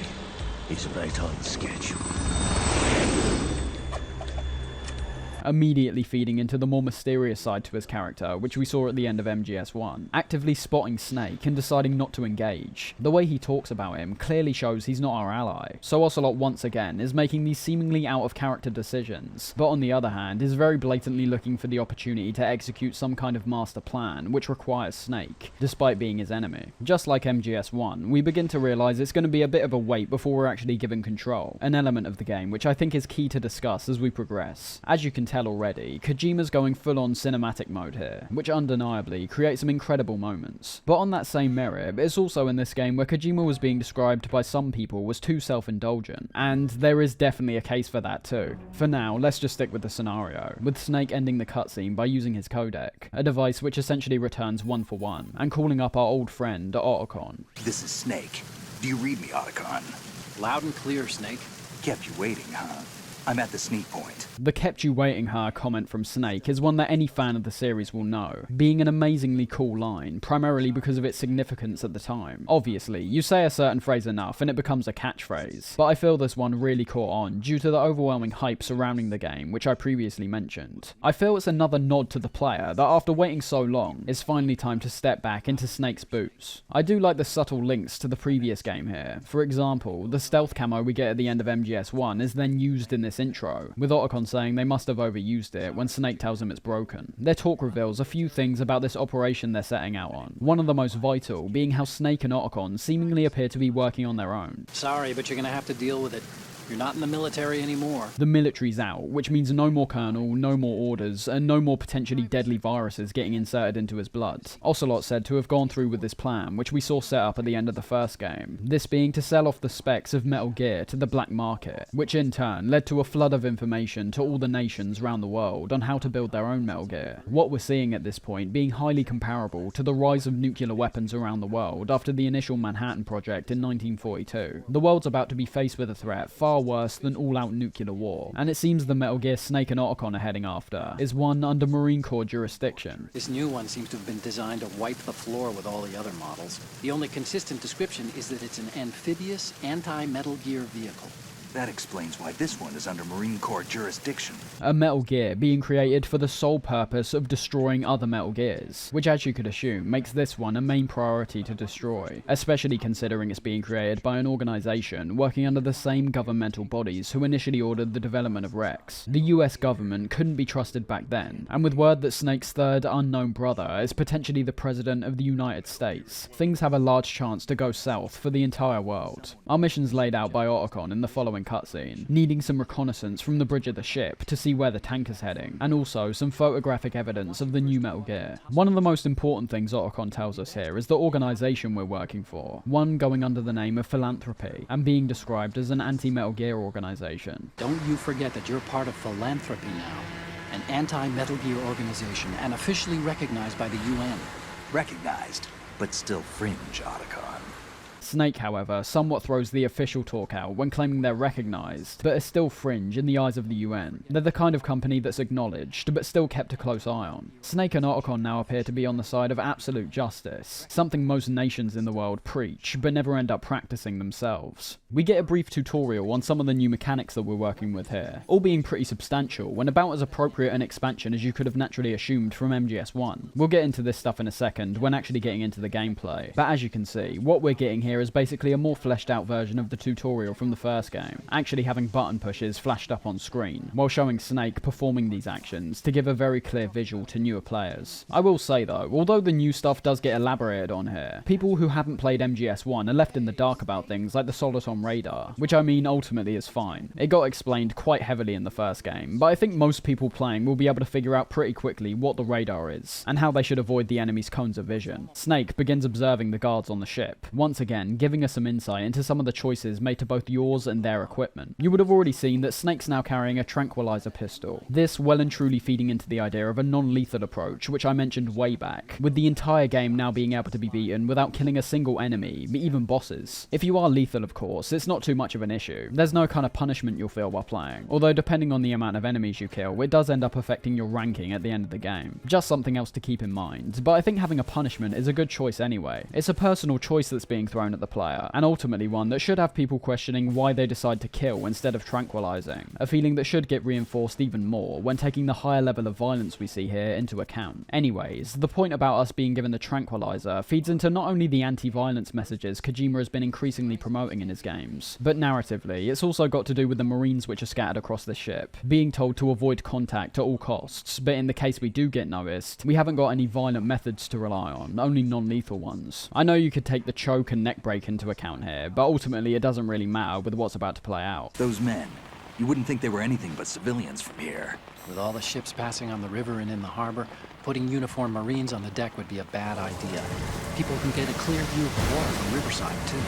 Speaker 5: he's right on schedule.
Speaker 1: Immediately feeding into the more mysterious side to his character, which we saw at the end of MGS1, actively spotting Snake and deciding not to engage. The way he talks about him clearly shows he's not our ally, so Ocelot once again is making these seemingly out of character decisions, but on the other hand is very blatantly looking for the opportunity to execute some kind of master plan which requires Snake, despite being his enemy. Just like MGS1, we begin to realise it's going to be a bit of a wait before we're actually given control, an element of the game which I think is key to discuss as we progress. As you can tell already, Kojima's going full-on cinematic mode here, which undeniably creates some incredible moments. But on that same merit, it's also in this game where Kojima was being described by some people as too self-indulgent, and there is definitely a case for that too. For now, let's just stick with the scenario, with Snake ending the cutscene by using his codec, a device which essentially returns 1 for 1, and calling up our old friend Otacon.
Speaker 10: This is Snake. Do you read me, Otacon?
Speaker 21: Loud and clear, Snake.
Speaker 10: Kept you waiting, huh? I'm at the sneak point.
Speaker 1: The "kept you waiting, huh" comment from Snake is one that any fan of the series will know, being an amazingly cool line, primarily because of its significance at the time. Obviously, you say a certain phrase enough and it becomes a catchphrase, but I feel this one really caught on due to the overwhelming hype surrounding the game, which I previously mentioned. I feel it's another nod to the player that after waiting so long, it's finally time to step back into Snake's boots. I do like the subtle links to the previous game here. For example, the stealth camo we get at the end of MGS1 is then used in this intro, with Otacon saying they must have overused it when Snake tells him it's broken. Their talk reveals a few things about this operation they're setting out on, one of the most vital being how Snake and Otacon seemingly appear to be working on their own.
Speaker 11: Sorry, but you're gonna have to deal with it. You're not in the military anymore.
Speaker 1: The military's out, which means no more Colonel, no more orders, and no more potentially deadly viruses getting inserted into his blood. Ocelot said to have gone through with this plan, which we saw set up at the end of the first game, this being to sell off the specs of Metal Gear to the black market, which in turn led to a flood of information to all the nations around the world on how to build their own Metal Gear. What we're seeing at this point being highly comparable to the rise of nuclear weapons around the world after the initial Manhattan Project in 1942. The world's about to be faced with a threat far worse than all-out nuclear war, and it seems the Metal Gear Snake and Otacon are heading after is one under Marine Corps jurisdiction.
Speaker 11: This new one seems to have been designed to wipe the floor with all the other models. The only consistent description is that it's an amphibious, anti-Metal Gear vehicle.
Speaker 10: That explains why this one is under Marine Corps jurisdiction.
Speaker 1: A Metal Gear being created for the sole purpose of destroying other Metal Gears, which as you could assume makes this one a main priority to destroy, especially considering it's being created by an organisation working under the same governmental bodies who initially ordered the development of Rex. The US government couldn't be trusted back then, and with word that Snake's third unknown brother is potentially the President of the United States, things have a large chance to go south for the entire world. Our mission's laid out by Otacon in the following cutscene, needing some reconnaissance from the bridge of the ship to see where the tank is heading, and also some photographic evidence of the new Metal Gear. One of the most important things Otacon tells us here is the organisation we're working for, one going under the name of Philanthropy, and being described as an anti-Metal Gear organisation.
Speaker 11: Don't you forget that you're part of Philanthropy now, an anti-Metal Gear organization and officially recognized by the UN.
Speaker 10: Recognized, but still fringe, Otacon.
Speaker 1: Snake, however, somewhat throws the official talk out when claiming they're recognised, but are still fringe in the eyes of the UN. They're the kind of company that's acknowledged, but still kept a close eye on. Snake and Otacon now appear to be on the side of absolute justice, something most nations in the world preach, but never end up practicing themselves. We get a brief tutorial on some of the new mechanics that we're working with here, all being pretty substantial, when about as appropriate an expansion as you could have naturally assumed from MGS1. We'll get into this stuff in a second when actually getting into the gameplay, but as you can see, what we're getting here is basically a more fleshed out version of the tutorial from the first game, actually having button pushes flashed up on screen, while showing Snake performing these actions to give a very clear visual to newer players. I will say though, although the new stuff does get elaborated on here, people who haven't played MGS1 are left in the dark about things like the Soliton radar, which I mean ultimately is fine. It got explained quite heavily in the first game, but I think most people playing will be able to figure out pretty quickly what the radar is, and how they should avoid the enemy's cones of vision. Snake begins observing the guards on the ship, once again giving us some insight into some of the choices made to both yours and their equipment. You would have already seen that Snake's now carrying a tranquilizer pistol. This well and truly feeding into the idea of a non-lethal approach, which I mentioned way back, with the entire game now being able to be beaten without killing a single enemy, even bosses. If you are lethal, of course, it's not too much of an issue. There's no kind of punishment you'll feel while playing, although depending on the amount of enemies you kill, it does end up affecting your ranking at the end of the game. Just something else to keep in mind, but I think having a punishment is a good choice anyway. It's a personal choice that's being thrown at the player, and ultimately one that should have people questioning why they decide to kill instead of tranquilizing, a feeling that should get reinforced even more when taking the higher level of violence we see here into account. Anyways, the point about us being given the tranquilizer feeds into not only the anti-violence messages Kojima has been increasingly promoting in his games, but narratively, it's also got to do with the Marines which are scattered across the ship, being told to avoid contact at all costs, but in the case we do get noticed, we haven't got any violent methods to rely on, only non-lethal ones. I know you could take the choke and neck break into account here, but ultimately it doesn't really matter with what's about to play out.
Speaker 10: Those men, you wouldn't think they were anything but civilians from here.
Speaker 11: With all the ships passing on the river and in the harbor, putting uniformed Marines on the deck would be a bad idea. People can get a clear view of the water from Riverside, too.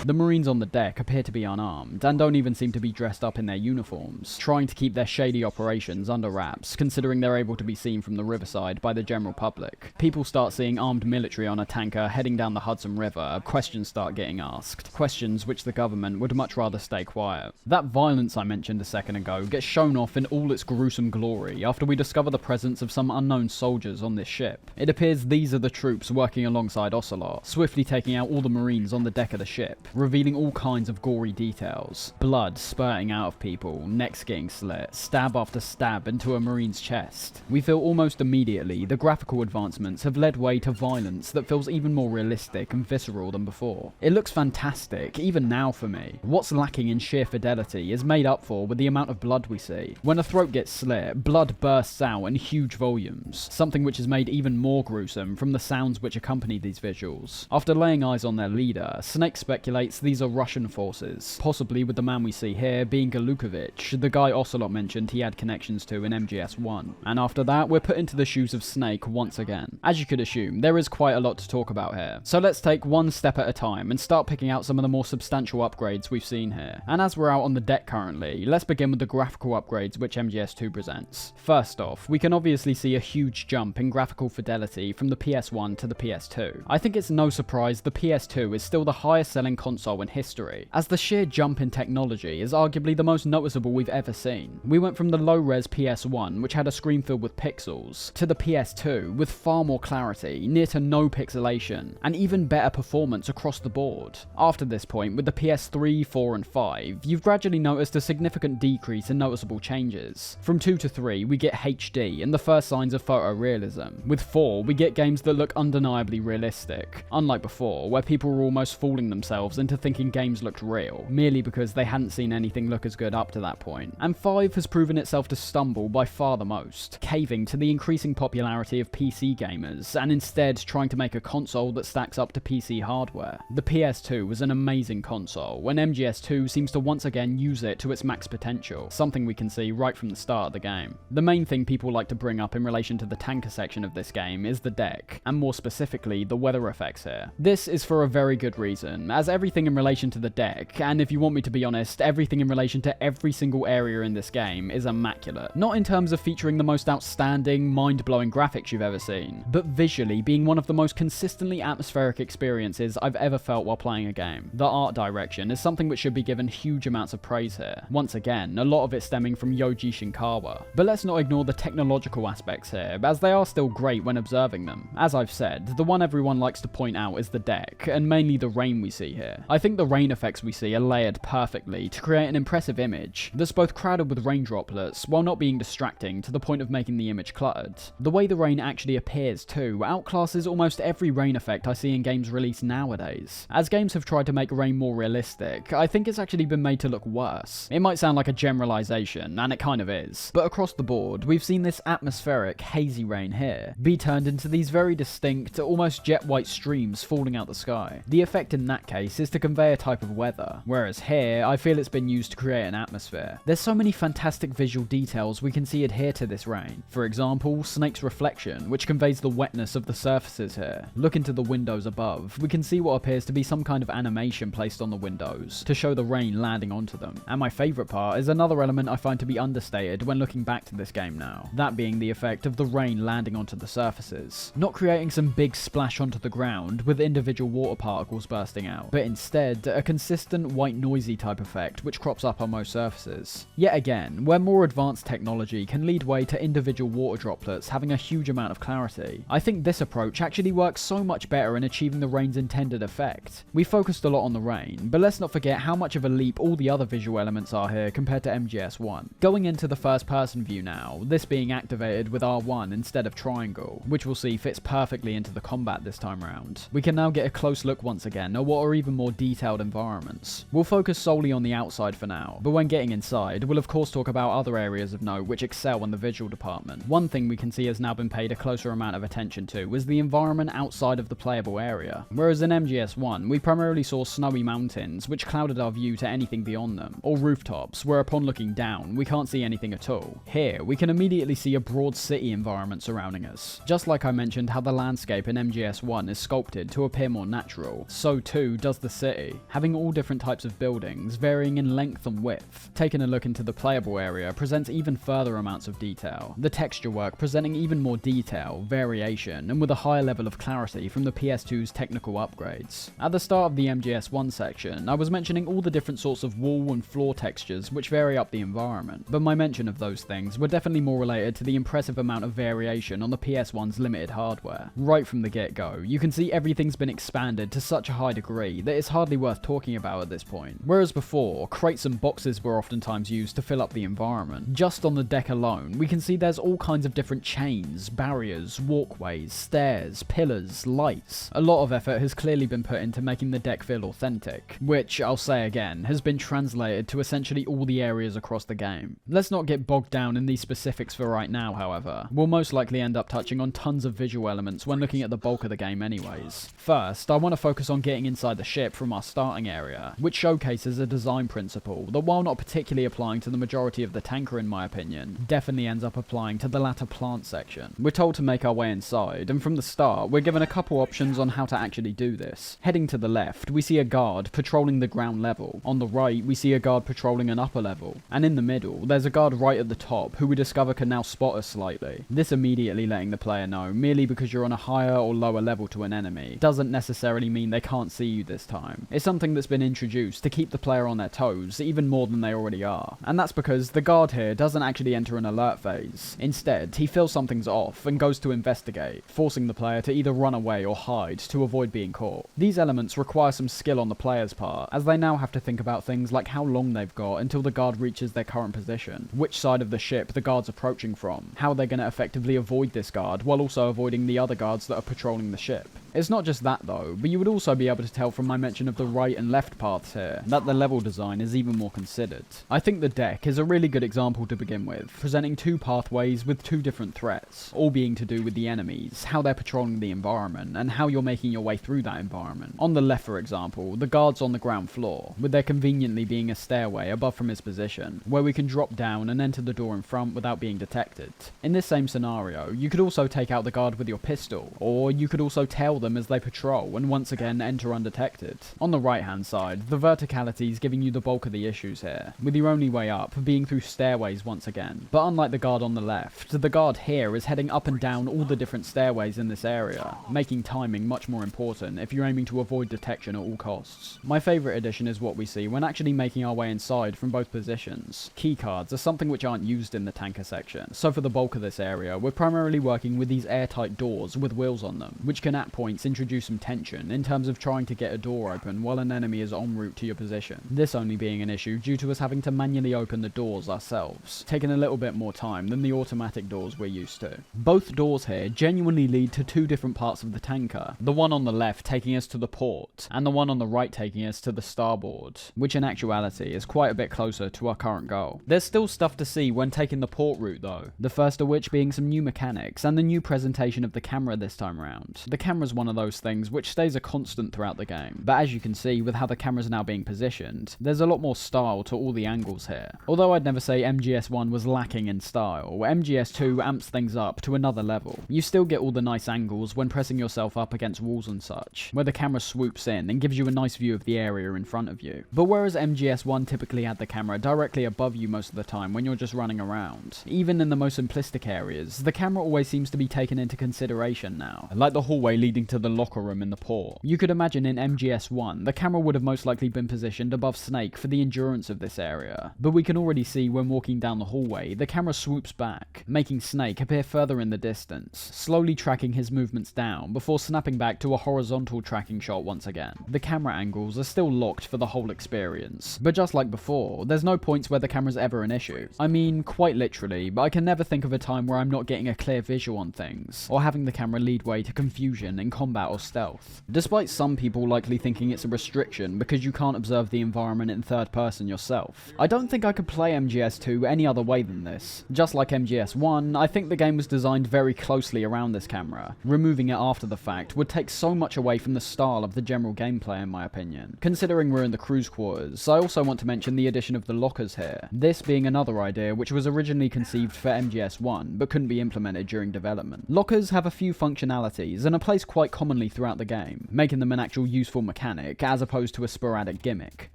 Speaker 1: The Marines on the deck appear to be unarmed, and don't even seem to be dressed up in their uniforms, trying to keep their shady operations under wraps, considering they're able to be seen from the riverside by the general public. People start seeing armed military on a tanker heading down the Hudson River, questions start getting asked, questions which the government would much rather stay quiet. That violence I mentioned a second ago gets shown off in all its gruesome glory after we discover the presence of some unknown soldiers on this ship. It appears these are the troops working alongside Ocelot, swiftly taking out all the Marines on the deck of the ship, revealing all kinds of gory details. Blood spurting out of people, necks getting slit, stab after stab into a Marine's chest. We feel almost immediately the graphical advancements have led way to violence that feels even more realistic and visceral than before. It looks fantastic, even now for me. What's lacking in sheer fidelity is made up for with the amount of blood we see. When a throat gets slit, blood bursts out in huge volumes, something which is made even more gruesome from the sounds which accompany these visuals. After laying eyes on their leader, Snake speculates these are Russian forces, possibly with the man we see here being Galukovich, the guy Ocelot mentioned he had connections to in MGS1. And after that, we're put into the shoes of Snake once again. As you could assume, there is quite a lot to talk about here, so let's take one step at a time and start picking out some of the more substantial upgrades we've seen here. And as we're out on the deck currently, let's begin with the graphical upgrades which MGS2 presents. First off, we can obviously see a huge jump in graphical fidelity from the PS1 to the PS2. I think it's no surprise the PS2 is still the highest selling console in history, as the sheer jump in technology is arguably the most noticeable we've ever seen. We went from the low-res PS1, which had a screen filled with pixels, to the PS2 with far more clarity, near to no pixelation, and even better performance across the board. After this point, with the PS3, 4 and 5, you've gradually noticed a significant decrease in noticeable changes. From 2 to 3, we get HD and the first signs of photorealism. With 4, we get games that look undeniably realistic, unlike before, where people were almost fooling themselves into thinking games looked real, merely because they hadn't seen anything look as good up to that point. And 5 has proven itself to stumble by far the most, caving to the increasing popularity of PC gamers, and instead trying to make a console that stacks up to PC hardware. The PS2 was an amazing console, and MGS2 seems to once again use it to its max potential, something we can see right from the start of the game. The main thing people like to bring up in relation to the tanker section of this game is the deck, and more specifically the weather effects here. This is for a very good reason, as everything in relation to the deck, and if you want me to be honest, everything in relation to every single area in this game is immaculate. Not in terms of featuring the most outstanding, mind-blowing graphics you've ever seen, but visually being one of the most consistently atmospheric experiences I've ever felt while playing a game. The art direction is something which should be given huge amounts of praise here. Once again, a lot of it stemming from Yoji Shinkawa. But let's not ignore the technological aspects here, as they are still great when observing them. As I've said, the one everyone likes to point out is the deck, and mainly the rain we see here. I think the rain effects we see are layered perfectly to create an impressive image that's both crowded with rain droplets while not being distracting to the point of making the image cluttered. The way the rain actually appears too outclasses almost every rain effect I see in games released nowadays. As games have tried to make rain more realistic, I think it's actually been made to look worse. It might sound like a generalization, and it kind of is, but across the board, we've seen this atmospheric, hazy rain here be turned into these very distinct, almost jet white streams falling out the sky. The effect in that case is to convey a type of weather, whereas here, I feel it's been used to create an atmosphere. There's so many fantastic visual details we can see adhere to this rain. For example, Snake's reflection, which conveys the wetness of the surfaces here. Look into the windows above, we can see what appears to be some kind of animation placed on the windows to show the rain landing onto them. And my favourite part is another element I find to be understated when looking back to this game now, that being the effect of the rain landing onto the surfaces. Not creating some big splash onto the ground with individual water particles bursting out, but instead a consistent white noisy type effect which crops up on most surfaces. Yet again, where more advanced technology can lead way to individual water droplets having a huge amount of clarity, I think this approach actually works so much better in achieving the rain's intended effect. We focused a lot on the rain, but let's not forget how much of a leap all the other visual elements are here compared to MGS1. Going into the first person view now, this being activated with R1 instead of triangle, which we'll see fits perfectly into the combat this time round. We can now get a close look once again at what are even more detailed environments. We'll focus solely on the outside for now, but when getting inside, we'll of course talk about other areas of note which excel in the visual department. One thing we can see has now been paid a closer amount of attention to is the environment outside of the playable area. Whereas in MGS1, we primarily saw snowy mountains which clouded our view to anything beyond them, or rooftops where upon looking down we can't see anything at all. Here, we can immediately see a broad city environment surrounding us. Just like I mentioned how the landscape in MGS1 is sculpted to appear more natural, so too does the city, having all different types of buildings varying in length and width. Taking a look into the playable area presents even further amounts of detail, the texture work presenting even more detail, variation, and with a higher level of clarity from the PS2's technical upgrades. At the start of the MGS1 section, I was mentioning all the different sorts of wall and floor textures which vary up the environment, but my mention of those things were definitely more related to the impressive amount of variation on the PS1's limited hardware. Right from the get-go, you can see everything's been expanded to such a high degree that it's hardly worth talking about at this point. Whereas before, crates and boxes were oftentimes used to fill up the environment. Just on the deck alone, we can see there's all kinds of different chains, barriers, walkways, stairs, pillars, lights. A lot of effort has clearly been put into making the deck feel authentic, which, I'll say again, has been translated to essentially all the areas across the game. Let's not get bogged down in these specifics for right now, however. We'll most likely end up touching on tons of visual elements when looking at the bulk of the game anyways. First, I want to focus on getting inside the ship from our starting area, which showcases a design principle that, while not particularly applying to the majority of the tanker in my opinion, definitely ends up applying to the latter plant section. We're told to make our way inside, and from the start, we're given a couple options on how to actually do this. Heading to the left, we see a guard patrolling the ground level. On the right, we see a guard patrolling an upper level. And in the middle, there's a guard right at the top who we discover can now spot us slightly. This immediately letting the player know, merely because you're on a higher or lower level to an enemy, doesn't necessarily mean they can't see you this time. It's something that's been introduced to keep the player on their toes, even more than they already are. And that's because the guard here doesn't actually enter an alert phase. Instead, he feels something's off and goes to investigate, forcing the player to either run away or hide to avoid being caught. These elements require some skill on the player's part, as they now have to think about things like how long they've got until the guard reaches their current position, which side of the ship the guard's approaching from, how they're going to effectively avoid this guard while also avoiding the other guards that are patrolling the ship. It's not just that though, but you would also be able to tell from my mention of the right and left paths here, that the level design is even more considered. I think the deck is a really good example to begin with, presenting two pathways with two different threats, all being to do with the enemies, how they're patrolling the environment, and how you're making your way through that environment. On the left, for example, the guard's on the ground floor, with there conveniently being a stairway above from his position, where we can drop down and enter the door in front without being detected. In this same scenario, you could also take out the guard with your pistol, or you could also tail them as they patrol and once again enter undetected. On the right hand side, the verticality is giving you the bulk of the issues here, with your only way up being through stairways once again. But unlike the guard on the left, the guard here is heading up and down all the different stairways in this area, making timing much more important if you're aiming to avoid detection at all costs. My favourite addition is what we see when actually making our way inside from both positions. Keycards are something which aren't used in the tanker section, so for the bulk of this area, we're primarily working with these airtight doors with wheels on them, which can at points introduce some tension in terms of trying to get a door open while an enemy is en route to your position. This only being an issue due to us having to manually open the doors ourselves, taking a little bit more time than the automatic doors we're used to. Both doors here genuinely lead to two different parts of the tanker, the one on the left taking us to the port, and the one on the right taking us to the starboard, which in actuality is quite a bit closer to our current goal. There's still stuff to see when taking the port route though, the first of which being some new mechanics and the new presentation of the camera this time around. The camera's one of those things which stays a constant throughout the game, but as you can see with how the camera's now being positioned, there's a lot more style to all the angles here. Although I'd never say MGS1 was lacking in style, MGS2 amps things up to another level. You still get all the nice angles when pressing yourself up against walls and such, where the camera swoops in and gives you a nice view of the area in front of you. But whereas MGS1 typically had the camera directly above you most of the time when you're just running around, even in the most simplistic areas, the camera always seems to be taken into consideration now, like the hallway leading to the locker room in the port. You could imagine in MGS1, the camera would have most likely been positioned above Snake for the endurance of this area, but we can already see when walking down the hallway, the camera swoops back, making Snake appear further in the distance, slowly tracking his movements down before snapping back to a horizontal tracking shot once again. The camera angles are still locked for the whole experience, but just like before, there's no points where the camera's ever an issue. I mean, quite literally, but I can never think of a time where I'm not getting a clear visual on things, or having the camera lead way to confusion in combat or stealth. Despite some people likely thinking it's a restriction because you can't observe the environment in third person yourself, I don't think I could play MGS2 any other way than this. Just like MGS1, I think the game was designed very closely around this camera. Removing it after the fact would take so much away from the style of the general gameplay in my opinion. Considering we're in the cruise quarters, I also want to mention the addition of the lockers here, this being another idea which was originally conceived for MGS1 but couldn't be implemented during development. Lockers have a few functionalities and are placed quite quite commonly throughout the game, making them an actual useful mechanic as opposed to a sporadic gimmick.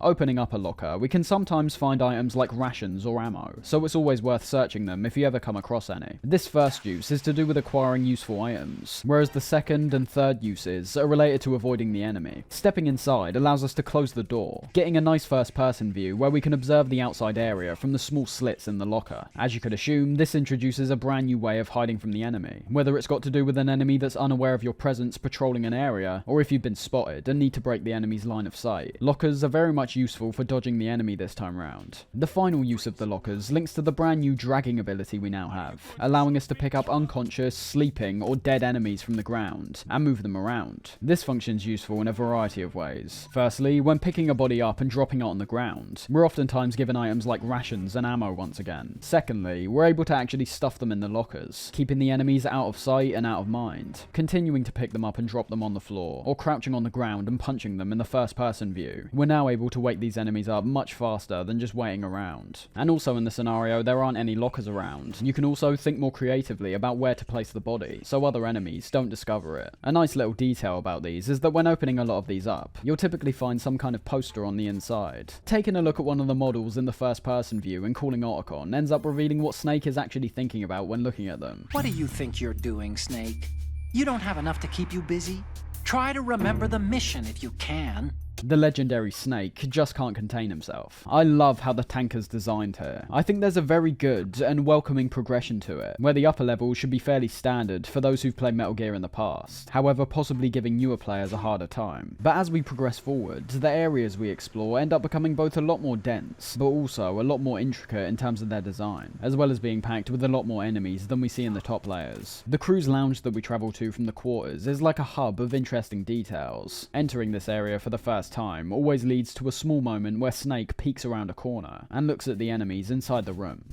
Speaker 1: Opening up a locker, we can sometimes find items like rations or ammo, so it's always worth searching them if you ever come across any. This first use is to do with acquiring useful items, whereas the second and third uses are related to avoiding the enemy. Stepping inside allows us to close the door, getting a nice first person view where we can observe the outside area from the small slits in the locker. As you could assume, this introduces a brand new way of hiding from the enemy, whether it's got to do with an enemy that's unaware of your presence patrolling an area, or if you've been spotted and need to break the enemy's line of sight. Lockers are very much useful for dodging the enemy this time round. The final use of the lockers links to the brand new dragging ability we now have, allowing us to pick up unconscious, sleeping, or dead enemies from the ground and move them around. This function's useful in a variety of ways. Firstly, when picking a body up and dropping it on the ground, we're oftentimes given items like rations and ammo once again. Secondly, we're able to actually stuff them in the lockers, keeping the enemies out of sight and out of mind. Continuing to pick them up and drop them on the floor, or crouching on the ground and punching them in the first person view, we're now able to wake these enemies up much faster than just waiting around. And also in the scenario there aren't any lockers around, you can also think more creatively about where to place the body, so other enemies don't discover it. A nice little detail about these is that when opening a lot of these up, you'll typically find some kind of poster on the inside. Taking a look at one of the models in the first person view and calling Otacon ends up revealing what Snake is actually thinking about when looking at them.
Speaker 21: What do you think you're doing, Snake? You don't have enough to keep you busy? Try to remember the mission if you can.
Speaker 1: The legendary Snake just can't contain himself. I love how the tanker's designed here. I think there's a very good and welcoming progression to it, where the upper levels should be fairly standard for those who've played Metal Gear in the past, however possibly giving newer players a harder time. But as we progress forward, the areas we explore end up becoming both a lot more dense, but also a lot more intricate in terms of their design, as well as being packed with a lot more enemies than we see in the top layers. The crew's lounge that we travel to from the quarters is like a hub of interesting details. Entering this area for the first time always leads to a small moment where Snake peeks around a corner and looks at the enemies inside the room.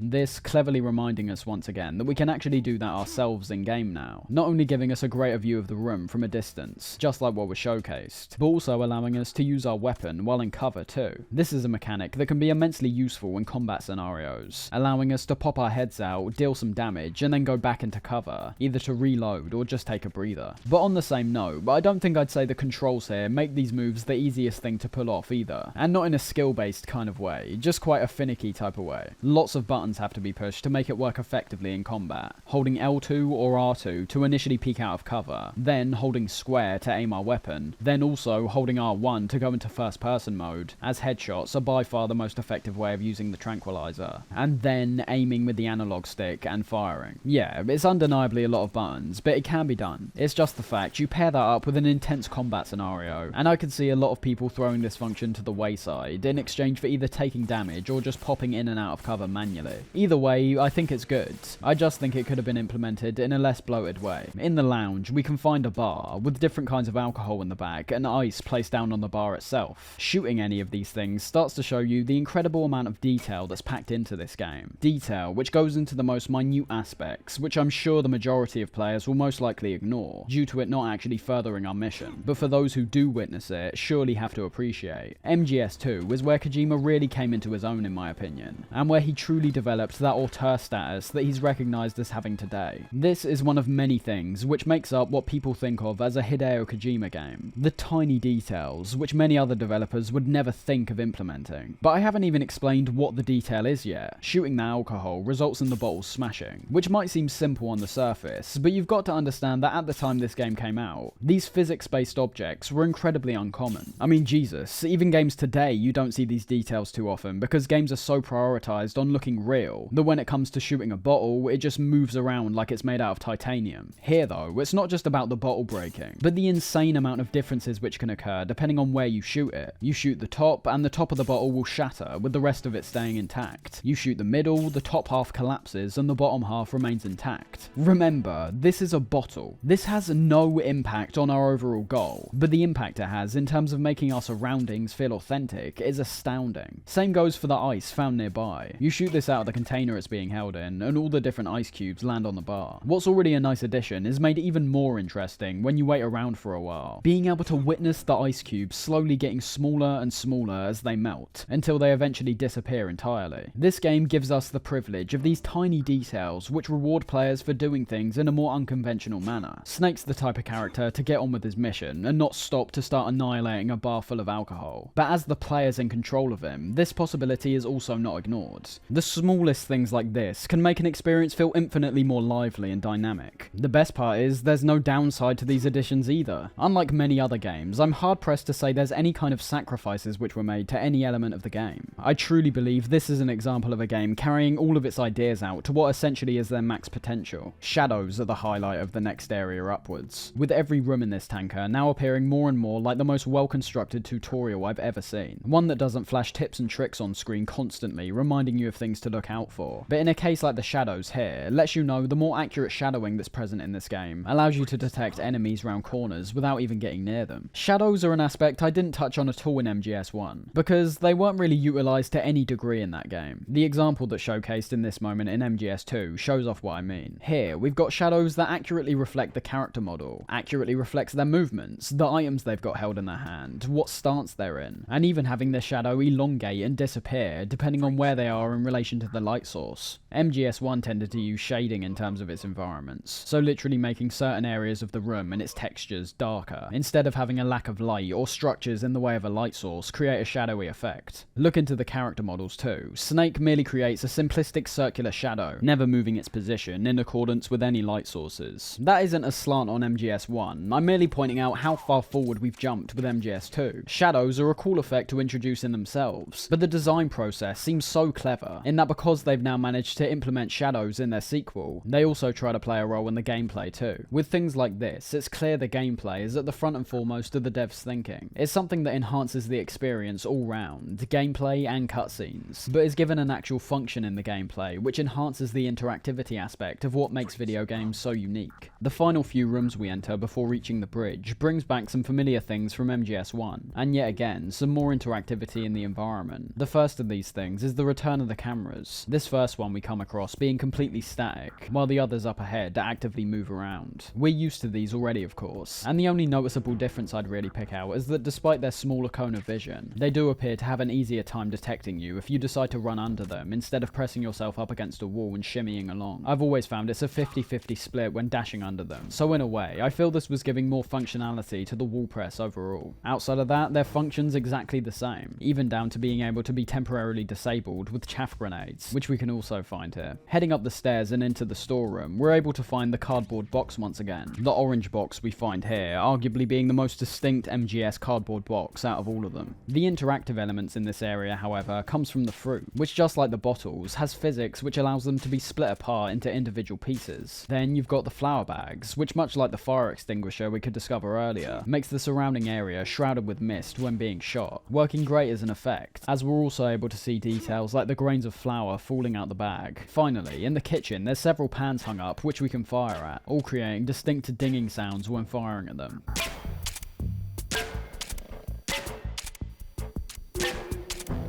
Speaker 1: This cleverly reminding us once again that we can actually do that ourselves in game now, not only giving us a greater view of the room from a distance, just like what was showcased, but also allowing us to use our weapon while in cover too. This is a mechanic that can be immensely useful in combat scenarios, allowing us to pop our heads out, deal some damage, and then go back into cover, either to reload or just take a breather. But on the same note, I don't think I'd say the controls here make these moves the easiest thing to pull off either, and not in a skill-based kind of way, just quite a finicky type of way. Lots of buttons have to be pushed to make it work effectively in combat. Holding L2 or R2 to initially peek out of cover, then holding square to aim our weapon, then also holding R1 to go into first person mode, as headshots are by far the most effective way of using the tranquilizer, and then aiming with the analog stick and firing. Yeah, it's undeniably a lot of buttons, but it can be done. It's just the fact you pair that up with an intense combat scenario, and I could see a lot of people throwing this function to the wayside in exchange for either taking damage or just popping in and out of cover manually. Either way, I think it's good. I just think it could have been implemented in a less bloated way. In the lounge, we can find a bar with different kinds of alcohol in the back and ice placed down on the bar itself. Shooting any of these things starts to show you the incredible amount of detail that's packed into this game. Detail which goes into the most minute aspects, which I'm sure the majority of players will most likely ignore, due to it not actually furthering our mission. But for those who do witness it, surely have to appreciate. MGS2 is where Kojima really came into his own in my opinion, and where he truly developed that auteur status that he's recognised as having today. This is one of many things which makes up what people think of as a Hideo Kojima game. The tiny details, which many other developers would never think of implementing. But I haven't even explained what the detail is yet. Shooting the alcohol results in the bottles smashing, which might seem simple on the surface, but you've got to understand that at the time this game came out, these physics-based objects were incredibly uncommon. I mean, Jesus, even games today you don't see these details too often because games are so prioritised on looking real that when it comes to shooting a bottle, it just moves around like it's made out of titanium. Here though, it's not just about the bottle breaking, but the insane amount of differences which can occur depending on where you shoot it. You shoot the top, and the top of the bottle will shatter, with the rest of it staying intact. You shoot the middle, the top half collapses, and the bottom half remains intact. Remember, this is a bottle. This has no impact on our overall goal, but the impact it has in terms of making our surroundings feel authentic is astounding. Same goes for the ice found nearby. You shoot this out of the container it's being held in, and all the different ice cubes land on the bar. What's already a nice addition is made even more interesting when you wait around for a while, being able to witness the ice cubes slowly getting smaller and smaller as they melt, until they eventually disappear entirely. This game gives us the privilege of these tiny details which reward players for doing things in a more unconventional manner. Snake's the type of character to get on with his mission, and not stop to start annihilating a bar full of alcohol. But as the player's in control of him, this possibility is also not ignored. The smallest things like this can make an experience feel infinitely more lively and dynamic. The best part is, there's no downside to these additions either. Unlike many other games, I'm hard pressed to say there's any kind of sacrifices which were made to any element of the game. I truly believe this is an example of a game carrying all of its ideas out to what essentially is their max potential. Shadows are the highlight of the next area upwards, with every room in this tanker now appearing more and more like the most well-constructed tutorial I've ever seen. One that doesn't flash tips and tricks on screen constantly, reminding you of things to look out for. But in a case like the shadows here, it lets you know the more accurate shadowing that's present in this game allows you to detect enemies round corners without even getting near them. Shadows are an aspect I didn't touch on at all in MGS1, because they weren't really utilised to any degree in that game. The example that's showcased in this moment in MGS2 shows off what I mean. Here, we've got shadows that accurately reflect the character model, accurately reflects their movements, the items they've got held in their hand, what stance they're in, and even having their shadow elongate and disappear depending on where they are in relation to the light source. MGS1 tended to use shading in terms of its environments, so literally making certain areas of the room and its textures darker, instead of having a lack of light or structures in the way of a light source create a shadowy effect. Look into the character models too. Snake merely creates a simplistic circular shadow, never moving its position in accordance with any light sources. That isn't a slant on MGS1, I'm merely pointing out how far forward we've jumped with MGS2. Shadows are a cool effect to introduce in themselves, but the design process seems so clever, in that because they've now managed to implement shadows in their sequel, they also try to play a role in the gameplay too. With things like this, it's clear the gameplay is at the front and foremost of the devs' thinking. It's something that enhances the experience all round, gameplay and cutscenes, but is given an actual function in the gameplay which enhances the interactivity aspect of what makes video games so unique. The final few rooms we enter before reaching the bridge brings back some familiar things from MGS1, and yet again, some more interactivity in the environment. The first of these things is the return of the cameras, this first one we come across being completely static, while the others up ahead actively move around. We're used to these already of course, and the only noticeable difference I'd really pick out is that despite their smaller cone of vision, they do appear to have an easier time detecting you if you decide to run under them instead of pressing yourself up against a wall and shimmying along. I've always found it's a 50-50 split when dashing under them, so in a way, I feel this was giving more functionality to the wall press overall. Outside of that, their function's exactly the same, even down to being able to be temporarily disabled with chaff grenades, which we can also find here. Heading up the stairs and into the storeroom, we're able to find the cardboard box once again. The orange box we find here, arguably being the most distinct MGS cardboard box out of all of them. The interactive elements in this area, however, comes from the fruit, which just like the bottles, has physics which allows them to be split apart into individual pieces. Then you've got the flour bags, which much like the fire extinguisher we could discover earlier, makes the surrounding area shrouded with mist when being shot, working great as an effect, as we're also able to see details like the grains of flour falling out the bag. Finally, in the kitchen there's several pans hung up which we can fire at, all creating distinct dinging sounds when firing at them.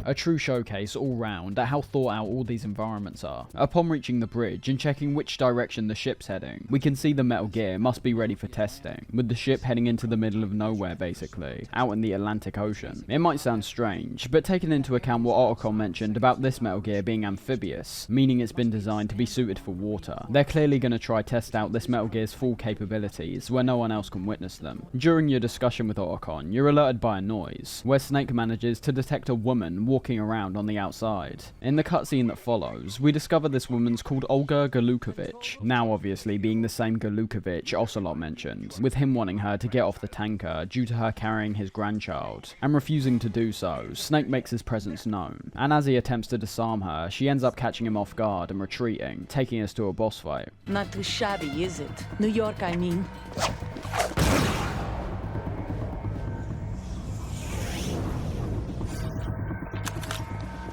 Speaker 1: A true showcase all round at how thought out all these environments are. Upon reaching the bridge and checking which direction the ship's heading, we can see the Metal Gear must be ready for testing, with the ship heading into the middle of nowhere basically, out in the Atlantic Ocean. It might sound strange, but taking into account what Otacon mentioned about this Metal Gear being amphibious, meaning it's been designed to be suited for water, they're clearly going to try test out this Metal Gear's full capabilities where no one else can witness them. During your discussion with Otacon, you're alerted by a noise, where Snake manages to detect a woman walking around on the outside. In the cutscene that follows, we discover this woman's called Olga Galukovich, now obviously being the same Galukovich Ocelot mentioned, with him wanting her to get off the tanker due to her carrying his grandchild, and refusing to do so, Snake makes his presence known, and as he attempts to disarm her, she ends up catching him off guard and retreating, taking us to a boss fight.
Speaker 2: Not too shabby, is it? New York, I mean.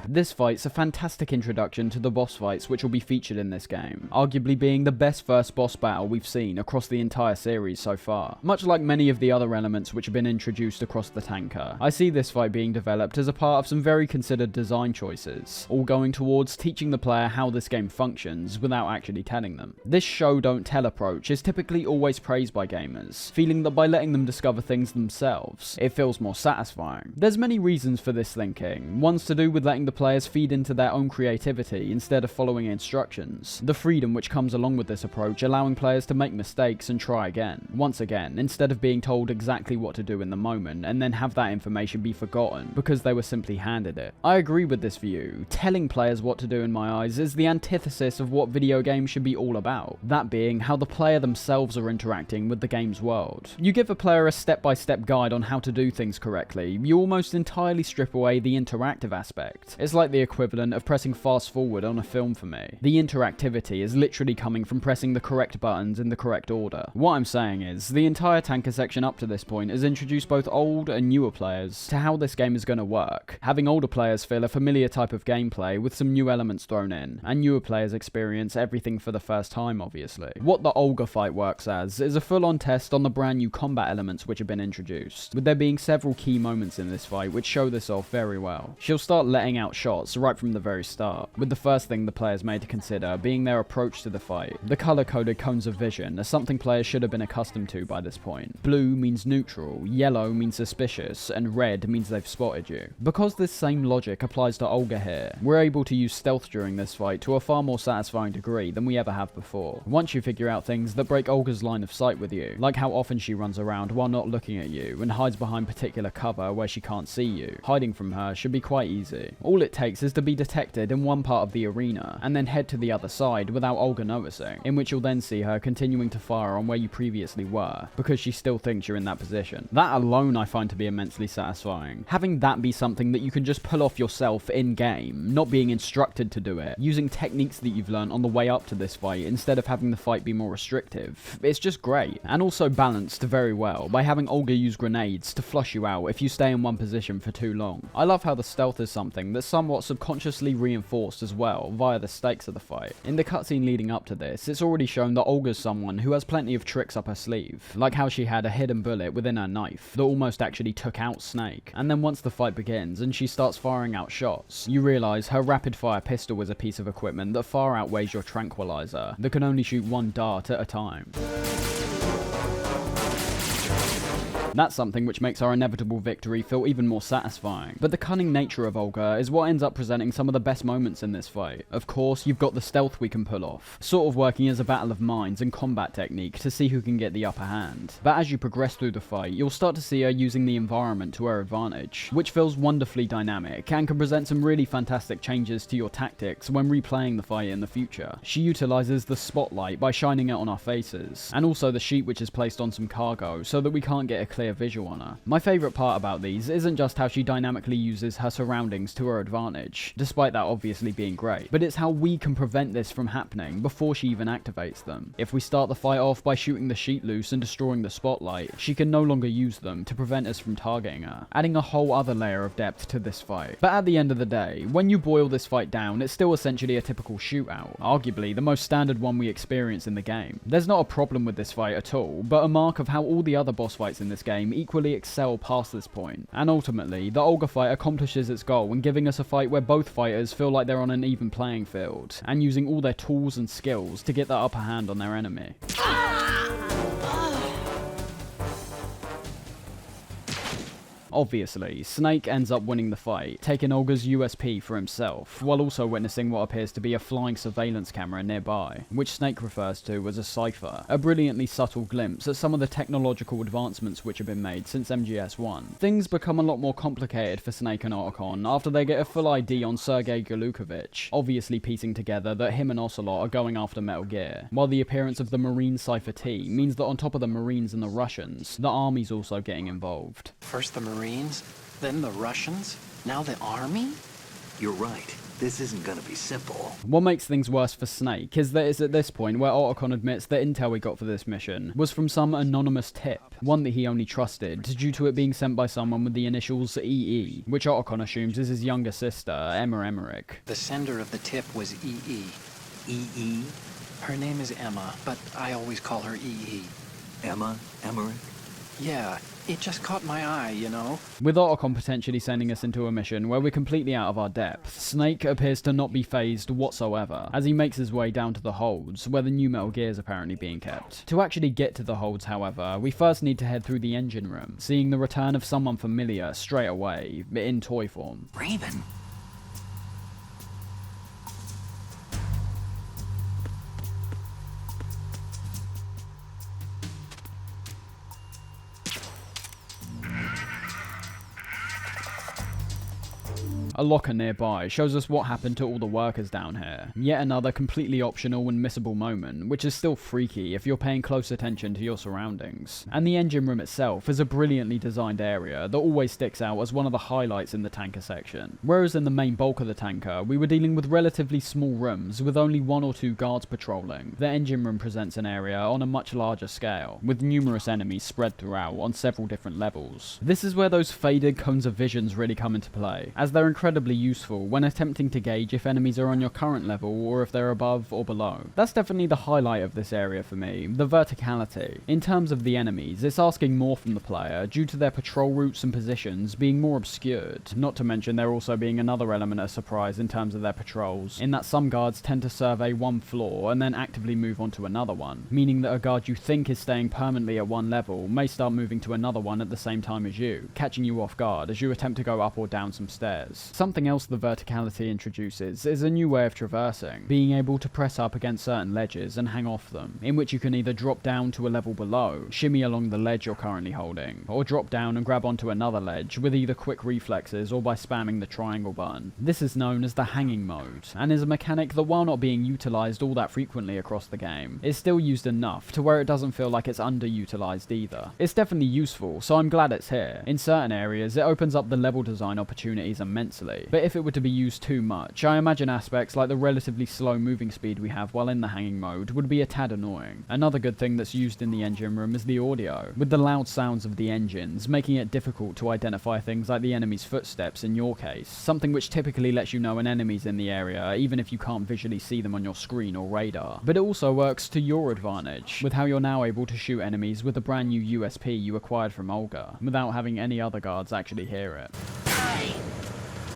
Speaker 1: This fight's a fantastic introduction to the boss fights which will be featured in this game, arguably being the best first boss battle we've seen across the entire series so far. Much like many of the other elements which have been introduced across the tanker, I see this fight being developed as a part of some very considered design choices, all going towards teaching the player how this game functions without actually telling them. This show don't tell approach is typically always praised by gamers, feeling that by letting them discover things themselves, it feels more satisfying. There's many reasons for this thinking. One's to do with letting the players feed into their own creativity instead of following instructions. The freedom which comes along with this approach allowing players to make mistakes and try again, once again, instead of being told exactly what to do in the moment and then have that information be forgotten because they were simply handed it. I agree with this view. Telling players what to do in my eyes is the antithesis of what video games should be all about, that being how the player themselves are interacting with the game's world. You give a player a step-by-step guide on how to do things correctly, you almost entirely strip away the interactive aspect. It's like the equivalent of pressing fast forward on a film for me. The interactivity is literally coming from pressing the correct buttons in the correct order. What I'm saying is, the entire tanker section up to this point has introduced both old and newer players to how this game is going to work, having older players feel a familiar type of gameplay with some new elements thrown in, and newer players experience everything for the first time obviously. What the Olga fight works as is a full-on test on the brand new combat elements which have been introduced, with there being several key moments in this fight which show this off very well. She'll start letting out shots right from the very start, with the first thing the players made to consider being their approach to the fight. The color-coded cones of vision are something players should have been accustomed to by this point. Blue means neutral, yellow means suspicious, and red means they've spotted you. Because this same logic applies to Olga here, we're able to use stealth during this fight to a far more satisfying degree than we ever have before. Once you figure out things that break Olga's line of sight with you, like how often she runs around while not looking at you and hides behind particular cover where she can't see you, hiding from her should be quite easy. All it takes is to be detected in one part of the arena, and then head to the other side without Olga noticing, in which you'll then see her continuing to fire on where you previously were, because she still thinks you're in that position. That alone I find to be immensely satisfying. Having that be something that you can just pull off yourself in-game, not being instructed to do it, using techniques that you've learned on the way up to this fight instead of having the fight be more restrictive. It's just great, and also balanced very well by having Olga use grenades to flush you out if you stay in one position for too long. I love how the stealth is something that's somewhat subconsciously reinforced as well via the stakes of the fight. In the cutscene leading up to this, it's already shown that Olga's someone who has plenty of tricks up her sleeve, like how she had a hidden bullet within her knife that almost actually took out Snake, and then once the fight begins and she starts firing out shots, you realise her rapid fire pistol is a piece of equipment that far outweighs your tranquilizer that can only shoot one dart at a time. That's something which makes our inevitable victory feel even more satisfying. But the cunning nature of Olga is what ends up presenting some of the best moments in this fight. Of course, you've got the stealth we can pull off, sort of working as a battle of minds and combat technique to see who can get the upper hand. But as you progress through the fight, you'll start to see her using the environment to her advantage, which feels wonderfully dynamic and can present some really fantastic changes to your tactics when replaying the fight in the future. She utilises the spotlight by shining it on our faces, and also the sheet which is placed on some cargo so that we can't get a clear visual on her. My favourite part about these isn't just how she dynamically uses her surroundings to her advantage, despite that obviously being great, but it's how we can prevent this from happening before she even activates them. If we start the fight off by shooting the sheet loose and destroying the spotlight, she can no longer use them to prevent us from targeting her, adding a whole other layer of depth to this fight. But at the end of the day, when you boil this fight down, it's still essentially a typical shootout, arguably the most standard one we experience in the game. There's not a problem with this fight at all, but a mark of how all the other boss fights in this game equally excel past this point. And ultimately, the Olga fight accomplishes its goal in giving us a fight where both fighters feel like they're on an even playing field, and using all their tools and skills to get that upper hand on their enemy. Obviously, Snake ends up winning the fight, taking Olga's USP for himself, while also witnessing what appears to be a flying surveillance camera nearby, which Snake refers to as a cipher, a brilliantly subtle glimpse at some of the technological advancements which have been made since MGS1. Things become a lot more complicated for Snake and Otacon after they get a full ID on Sergei Galukovich, obviously piecing together that him and Ocelot are going after Metal Gear, while the appearance of the Marine Cipher T means that on top of the Marines and the Russians, the Army's also getting involved.
Speaker 21: First the Marines, then the Russians, now the Army?
Speaker 10: You're right. This isn't gonna be simple.
Speaker 1: What makes things worse for Snake is that it's at this point where Otacon admits that intel we got for this mission was from some anonymous tip, one that he only trusted due to it being sent by someone with the initials EE, which Otacon assumes is his younger sister, Emma Emmerich.
Speaker 21: The sender of the tip was EE.
Speaker 10: EE?
Speaker 21: Her name is Emma, but I always call her EE.
Speaker 10: Emma Emmerich?
Speaker 21: Yeah, it just caught my eye, you know?
Speaker 1: With Otacon potentially sending us into a mission where we're completely out of our depth, Snake appears to not be phased whatsoever, as he makes his way down to the holds, where the new Metal Gear is apparently being kept. To actually get to the holds, however, we first need to head through the engine room, seeing the return of someone familiar straight away, in toy form.
Speaker 10: Raven?
Speaker 1: A locker nearby shows us what happened to all the workers down here. Yet another completely optional and missable moment, which is still freaky if you're paying close attention to your surroundings. And the engine room itself is a brilliantly designed area that always sticks out as one of the highlights in the tanker section. Whereas in the main bulk of the tanker, we were dealing with relatively small rooms with only 1 or 2 guards patrolling, the engine room presents an area on a much larger scale, with numerous enemies spread throughout on several different levels. This is where those faded cones of visions really come into play, as they're incredibly useful when attempting to gauge if enemies are on your current level or if they're above or below. That's definitely the highlight of this area for me, the verticality. In terms of the enemies, it's asking more from the player due to their patrol routes and positions being more obscured, not to mention there also being another element of surprise in terms of their patrols, in that some guards tend to survey one floor and then actively move on to another one, meaning that a guard you think is staying permanently at one level may start moving to another one at the same time as you, catching you off guard as you attempt to go up or down some stairs. Something else the verticality introduces is a new way of traversing, being able to press up against certain ledges and hang off them, in which you can either drop down to a level below, shimmy along the ledge you're currently holding, or drop down and grab onto another ledge with either quick reflexes or by spamming the triangle button. This is known as the hanging mode, and is a mechanic that while not being utilised all that frequently across the game, is still used enough to where it doesn't feel like it's underutilised either. It's definitely useful, so I'm glad it's here. In certain areas, it opens up the level design opportunities immensely, but if it were to be used too much, I imagine aspects like the relatively slow moving speed we have while in the hanging mode would be a tad annoying. Another good thing that's used in the engine room is the audio, with the loud sounds of the engines making it difficult to identify things like the enemy's footsteps in your case, something which typically lets you know an enemy's in the area even if you can't visually see them on your screen or radar. But it also works to your advantage, with how you're now able to shoot enemies with the brand new USP you acquired from Olga, without having any other guards actually hear it.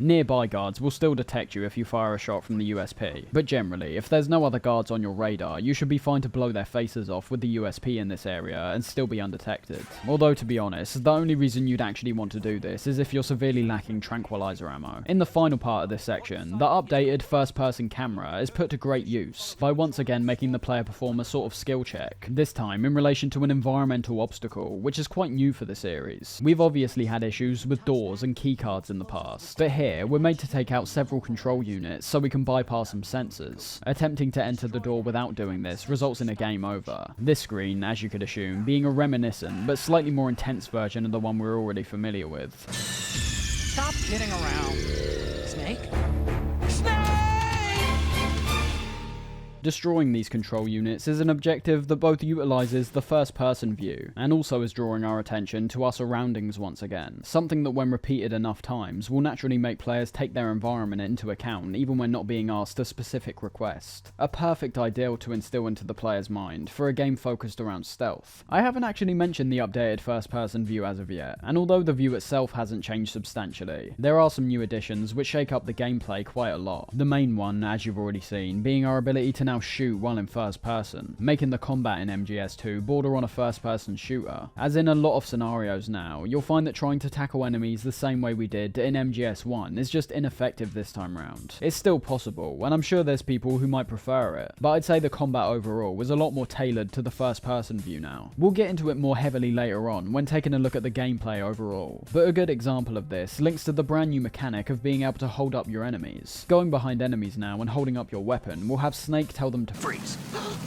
Speaker 1: Nearby guards will still detect you if you fire a shot from the USP, but generally, if there's no other guards on your radar, you should be fine to blow their faces off with the USP in this area and still be undetected. Although, to be honest, the only reason you'd actually want to do this is if you're severely lacking tranquilizer ammo. In the final part of this section, the updated first-person camera is put to great use by once again making the player perform a sort of skill check, this time in relation to an environmental obstacle, which is quite new for the series. We've obviously had issues with doors and keycards in the past, but here we're made to take out several control units so we can bypass some sensors. Attempting to enter the door without doing this results in a game over. This screen, as you could assume, being a reminiscent but slightly more intense version of the one we're already familiar with.
Speaker 21: Stop kidding around. Snake?
Speaker 1: Destroying these control units is an objective that both utilises the first-person view, and also is drawing our attention to our surroundings once again, something that when repeated enough times will naturally make players take their environment into account even when not being asked a specific request. A perfect ideal to instill into the player's mind for a game focused around stealth. I haven't actually mentioned the updated first-person view as of yet, and although the view itself hasn't changed substantially, there are some new additions which shake up the gameplay quite a lot. The main one, as you've already seen, being our ability to now shoot while in first person, making the combat in MGS2 border on a first person shooter. As in a lot of scenarios now, you'll find that trying to tackle enemies the same way we did in MGS1 is just ineffective this time round. It's still possible, and I'm sure there's people who might prefer it, but I'd say the combat overall was a lot more tailored to the first person view now. We'll get into it more heavily later on when taking a look at the gameplay overall, but a good example of this links to the brand new mechanic of being able to hold up your enemies. Going behind enemies now and holding up your weapon will have Snake tell them to freeze,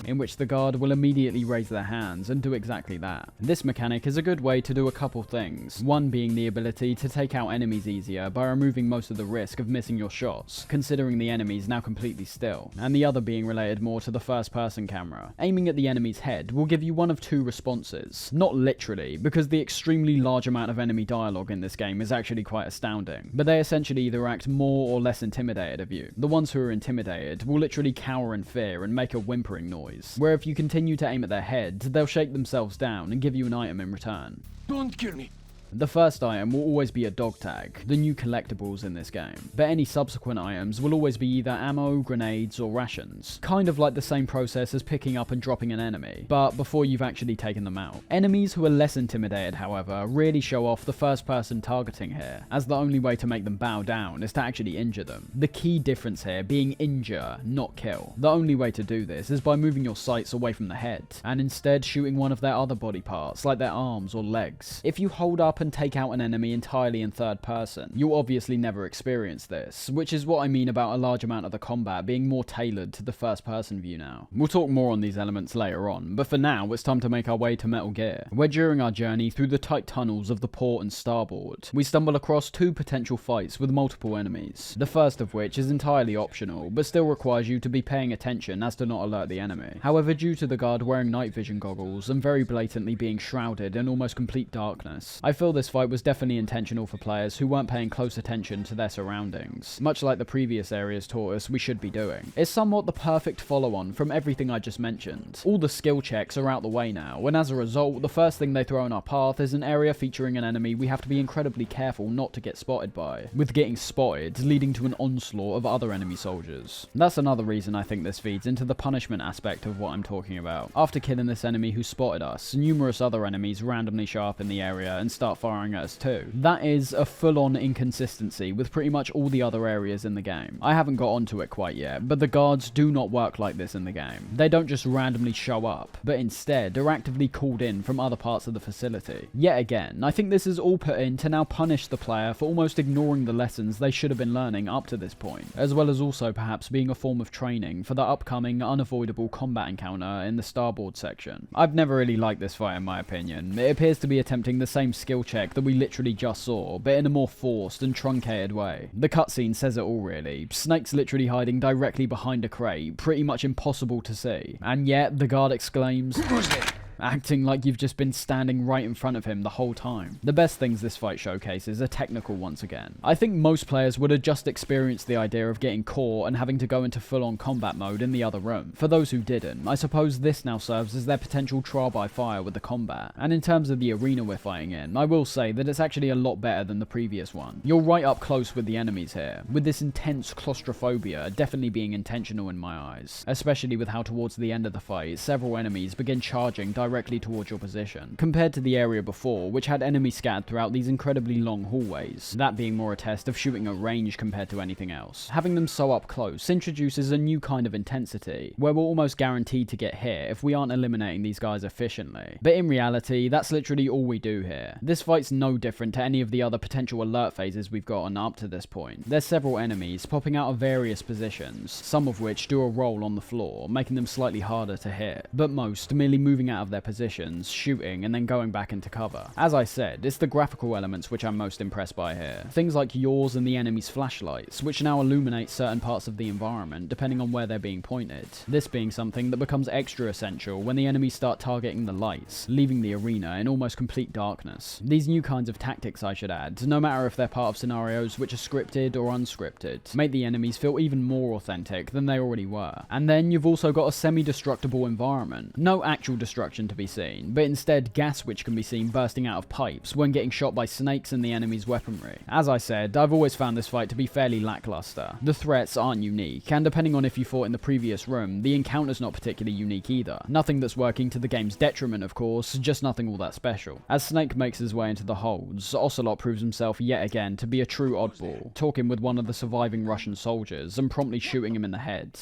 Speaker 1: in which the guard will immediately raise their hands and do exactly that. This mechanic is a good way to do a couple things, one being the ability to take out enemies easier by removing most of the risk of missing your shots, considering the enemies now completely still, and the other being related more to the first-person camera. Aiming at the enemy's head will give you one of two responses, not literally, because the extremely large amount of enemy dialogue in this game is actually quite astounding, but they essentially either act more or less intimidated of you. The ones who are intimidated will literally cower in fear and make a whimpering noise, where if you continue to aim at their head, they'll shake themselves down and give you an item in return.
Speaker 13: Don't kill me.
Speaker 1: The first item will always be a dog tag, the new collectibles in this game, but any subsequent items will always be either ammo, grenades, or rations, kind of like the same process as picking up and dropping an enemy, but before you've actually taken them out. Enemies who are less intimidated, however, really show off the first person targeting here, as the only way to make them bow down is to actually injure them. The key difference here being injure, not kill. The only way to do this is by moving your sights away from the head, and instead shooting one of their other body parts, like their arms or legs. If you hold up and take out an enemy entirely in third person, you'll obviously never experience this, which is what I mean about a large amount of the combat being more tailored to the first person view now. We'll talk more on these elements later on, but for now it's time to make our way to Metal Gear, where during our journey through the tight tunnels of the port and starboard, we stumble across two potential fights with multiple enemies, the first of which is entirely optional, but still requires you to be paying attention as to not alert the enemy. However, due to the guard wearing night vision goggles and very blatantly being shrouded in almost complete darkness, I feel this fight was definitely intentional for players who weren't paying close attention to their surroundings, much like the previous areas taught us we should be doing. It's somewhat the perfect follow-on from everything I just mentioned. All the skill checks are out the way now, and as a result, the first thing they throw in our path is an area featuring an enemy we have to be incredibly careful not to get spotted by, with getting spotted leading to an onslaught of other enemy soldiers. That's another reason I think this feeds into the punishment aspect of what I'm talking about. After killing this enemy who spotted us, numerous other enemies randomly show up in the area and start firing at us too. That is a full-on inconsistency with pretty much all the other areas in the game. I haven't got onto it quite yet, but the guards do not work like this in the game. They don't just randomly show up, but instead are actively called in from other parts of the facility. Yet again, I think this is all put in to now punish the player for almost ignoring the lessons they should have been learning up to this point, as well as also perhaps being a form of training for the upcoming unavoidable combat encounter in the starboard section. I've never really liked this fight in my opinion. It appears to be attempting the same skill check that we literally just saw, but in a more forced and truncated way. The cutscene says it all really. Snake's literally hiding directly behind a crate, pretty much impossible to see, and yet the guard exclaims, "Who's there?" acting like you've just been standing right in front of him the whole time. The best things this fight showcases are technical once again. I think most players would have just experienced the idea of getting caught and having to go into full-on combat mode in the other room. For those who didn't, I suppose this now serves as their potential trial by fire with the combat. And in terms of the arena we're fighting in, I will say that it's actually a lot better than the previous one. You're right up close with the enemies here, with this intense claustrophobia definitely being intentional in my eyes, especially with how towards the end of the fight, several enemies begin charging directly towards your position, compared to the area before, which had enemies scattered throughout these incredibly long hallways, that being more a test of shooting at range compared to anything else. Having them so up close introduces a new kind of intensity, where we're almost guaranteed to get hit if we aren't eliminating these guys efficiently. But in reality, that's literally all we do here. This fight's no different to any of the other potential alert phases we've gotten up to this point. There's several enemies popping out of various positions, some of which do a roll on the floor, making them slightly harder to hit, but most merely moving out of their positions, shooting, and then going back into cover. As I said, it's the graphical elements which I'm most impressed by here. Things like yours and the enemy's flashlights, which now illuminate certain parts of the environment depending on where they're being pointed. This being something that becomes extra essential when the enemies start targeting the lights, leaving the arena in almost complete darkness. These new kinds of tactics, I should add, no matter if they're part of scenarios which are scripted or unscripted, make the enemies feel even more authentic than they already were. And then you've also got a semi-destructible environment. No actual destruction to be seen, but instead gas which can be seen bursting out of pipes when getting shot by snakes and the enemy's weaponry. As I said, I've always found this fight to be fairly lackluster. The threats aren't unique, and depending on if you fought in the previous room, the encounter's not particularly unique either. Nothing that's working to the game's detriment, of course, just nothing all that special. As Snake makes his way into the holds, Ocelot proves himself yet again to be a true oddball, talking with one of the surviving Russian soldiers and promptly shooting him in the head.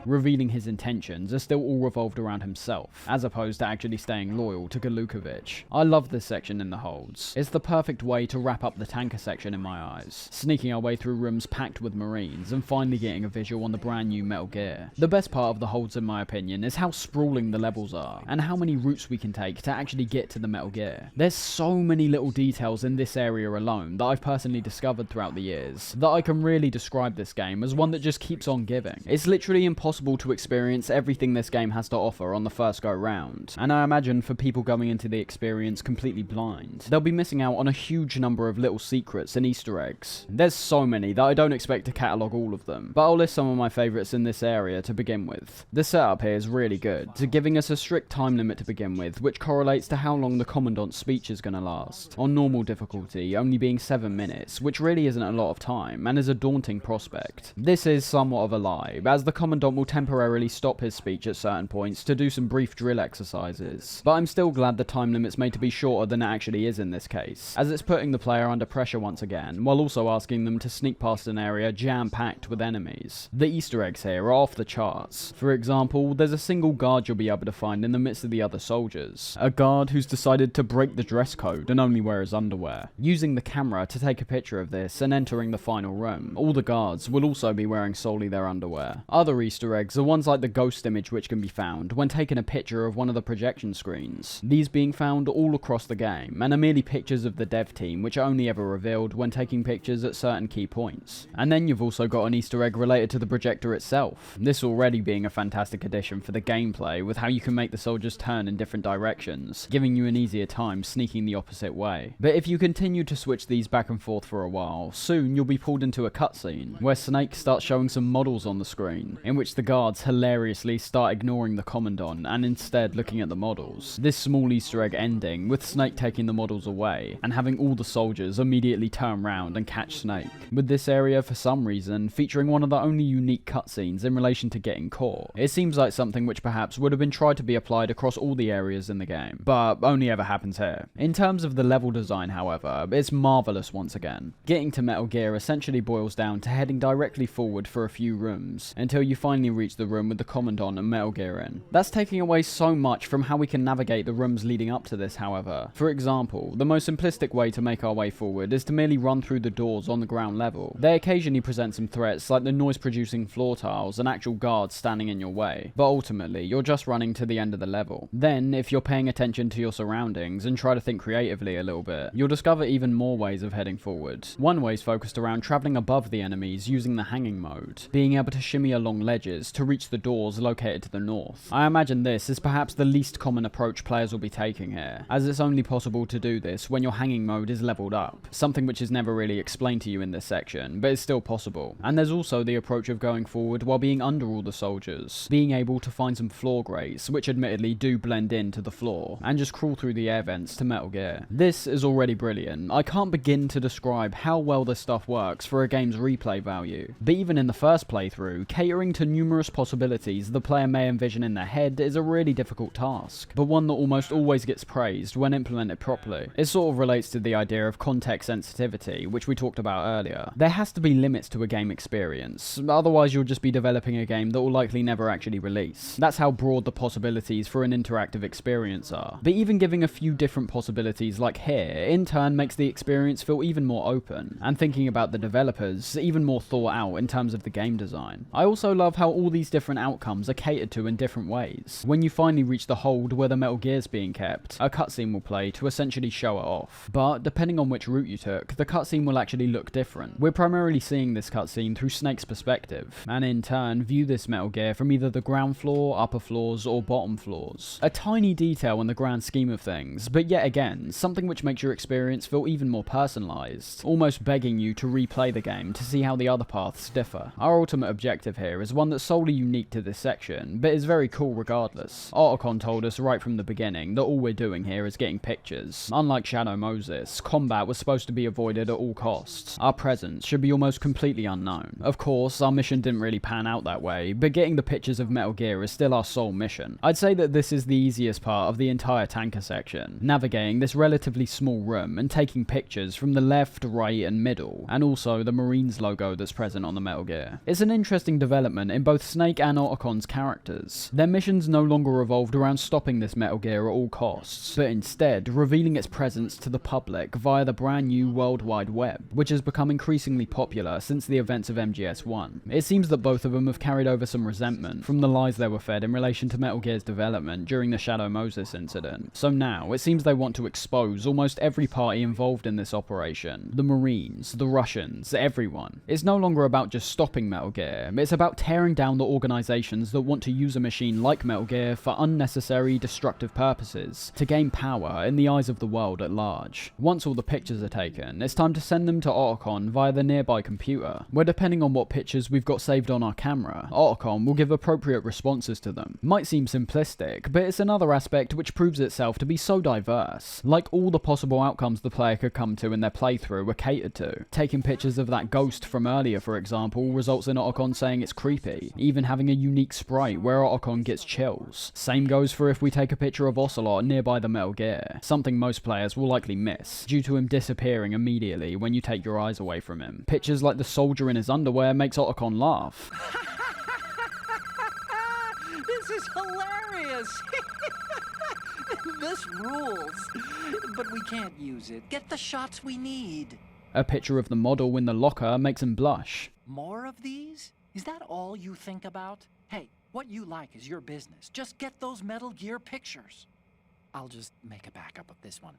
Speaker 1: revealing his intentions are still all revolved around himself, as opposed to actually staying loyal to Galukovich. I love this section in the holds. It's the perfect way to wrap up the tanker section in my eyes, sneaking our way through rooms packed with Marines and finally getting a visual on the brand new Metal Gear. The best part of the holds in my opinion is how sprawling the levels are, and how many routes we can take to actually get to the Metal Gear. There's so many little details in this area alone that I've personally discovered throughout the years, that I can really describe this game as one that just keeps on giving. It's literally impossible to experience everything this game has to offer on the first go round, and I imagine for people going into the experience completely blind, they'll be missing out on a huge number of little secrets and Easter eggs. There's so many that I don't expect to catalogue all of them, but I'll list some of my favourites in this area to begin with. The setup here is really good, giving us a strict time limit to begin with, which correlates to how long the Commandant's speech is going to last. On normal difficulty, only being 7 minutes, which really isn't a lot of time, and is a daunting prospect. This is somewhat of a lie, as the Commandant will temporarily stop his speech at certain points to do some brief drill exercises, but I'm still glad the time limit's made to be shorter than it actually is in this case, as it's putting the player under pressure once again, while also asking them to sneak past an area jam-packed with enemies. The Easter eggs here are off the charts. For example, there's a single guard you'll be able to find in the midst of the other soldiers. A guard who's decided to break the dress code and only wear his underwear. Using the camera to take a picture of this and entering the final room, all the guards will also be wearing solely their underwear. Other Easter eggs are ones like the ghost image which can be found when taking a picture of one of the projection screens. These being found all across the game, and are merely pictures of the dev team which are only ever revealed when taking pictures at certain key points. And then you've also got an Easter egg related to the projector itself, this already being a fantastic addition for the gameplay with how you can make the soldiers turn in different directions, giving you an easier time sneaking the opposite way. But if you continue to switch these back and forth for a while, soon you'll be pulled into a cutscene, where Snake starts showing some models on the screen, in which the guards hilariously start ignoring the Commandant and instead looking at the models. This small Easter egg ending with Snake taking the models away, and having all the soldiers immediately turn round and catch Snake. With this area for some reason featuring one of the only unique cutscenes in relation to getting caught. It seems like something which perhaps would have been tried to be applied across all the areas in the game, but only ever happens here. In terms of the level design however, it's marvellous once again. Getting to Metal Gear essentially boils down to heading directly forward for a few rooms, until you finally reach the room with the Commandant and Metal Gear in. That's taking away so much from how we can navigate the rooms leading up to this however. For example, the most simplistic way to make our way forward is to merely run through the doors on the ground level. They occasionally present some threats like the noise producing floor tiles and actual guards standing in your way, but ultimately you're just running to the end of the level. Then, if you're paying attention to your surroundings and try to think creatively a little bit, you'll discover even more ways of heading forward. One way is focused around travelling above the enemies using the hanging mode, being able to shimmy along ledges to reach the doors located to the north. I imagine this is perhaps the least common approach players will be taking here, as it's only possible to do this when your hanging mode is leveled up, something which is never really explained to you in this section, but is still possible. And there's also the approach of going forward while being under all the soldiers, being able to find some floor grates, which admittedly do blend into the floor, and just crawl through the air vents to Metal Gear. This is already brilliant. I can't begin to describe how well this stuff works for a game's replay value, but even in the first playthrough, catering to numerous possibilities the player may envision in their head is a really difficult task, but one that almost always gets praised when implemented properly. It sort of relates to the idea of context sensitivity, which we talked about earlier. There has to be limits to a game experience, otherwise you'll just be developing a game that will likely never actually release. That's how broad the possibilities for an interactive experience are. But even giving a few different possibilities like here, in turn makes the experience feel even more open, and thinking about the developers, even more thought out in terms of the game design. I also love how all these different outcomes are catered to in different ways. When you finally reach the hold where the Metal Gear's being kept, a cutscene will play to essentially show it off. But depending on which route you took, the cutscene will actually look different. We're primarily seeing this cutscene through Snake's perspective, and in turn view this Metal Gear from either the ground floor, upper floors, or bottom floors. A tiny detail in the grand scheme of things, but yet again, something which makes your experience feel even more personalised, almost begging you to replay the game to see how the other paths differ. Our ultimate objective here is one that's solely unique to this section, but is very cool regardless. Otacon told us right from the beginning that all we're doing here is getting pictures. Unlike Shadow Moses, combat was supposed to be avoided at all costs. Our presence should be almost completely unknown. Of course, our mission didn't really pan out that way, but getting the pictures of Metal Gear is still our sole mission. I'd say that this is the easiest part of the entire tanker section, navigating this relatively small room and taking pictures from the left, right and middle, and also the Marines logo that's present on the Metal Gear. It's an interesting development in both both Snake and Otacon's characters. Their missions no longer revolved around stopping this Metal Gear at all costs, but instead revealing its presence to the public via the brand new World Wide Web, which has become increasingly popular since the events of MGS1. It seems that both of them have carried over some resentment from the lies they were fed in relation to Metal Gear's development during the Shadow Moses incident. So now, it seems they want to expose almost every party involved in this operation. The Marines, the Russians, everyone. It's no longer about just stopping Metal Gear, it's about tearing down the organizations that want to use a machine like Metal Gear for unnecessary, destructive purposes, to gain power in the eyes of the world at large. Once all the pictures are taken, it's time to send them to Otacon via the nearby computer, where depending on what pictures we've got saved on our camera, Otacon will give appropriate responses to them. Might seem simplistic, but it's another aspect which proves itself to be so diverse. Like all the possible outcomes the player could come to in their playthrough were catered to. Taking pictures of that ghost from earlier, for example, results in Otacon saying it's creepy, even having a unique sprite where Otacon gets chills. Same goes for if we take a picture of Ocelot nearby the Metal Gear, something most players will likely miss, due to him disappearing immediately when you take your eyes away from him. Pictures like the soldier in his underwear makes Otacon laugh.
Speaker 21: This is hilarious! This rules! But we can't use it. Get the shots we need.
Speaker 1: A picture of the model in the locker makes him blush.
Speaker 21: More of these? Is that all you think about? Hey, what you like is your business. Just get those Metal Gear pictures. I'll just make a backup of this one.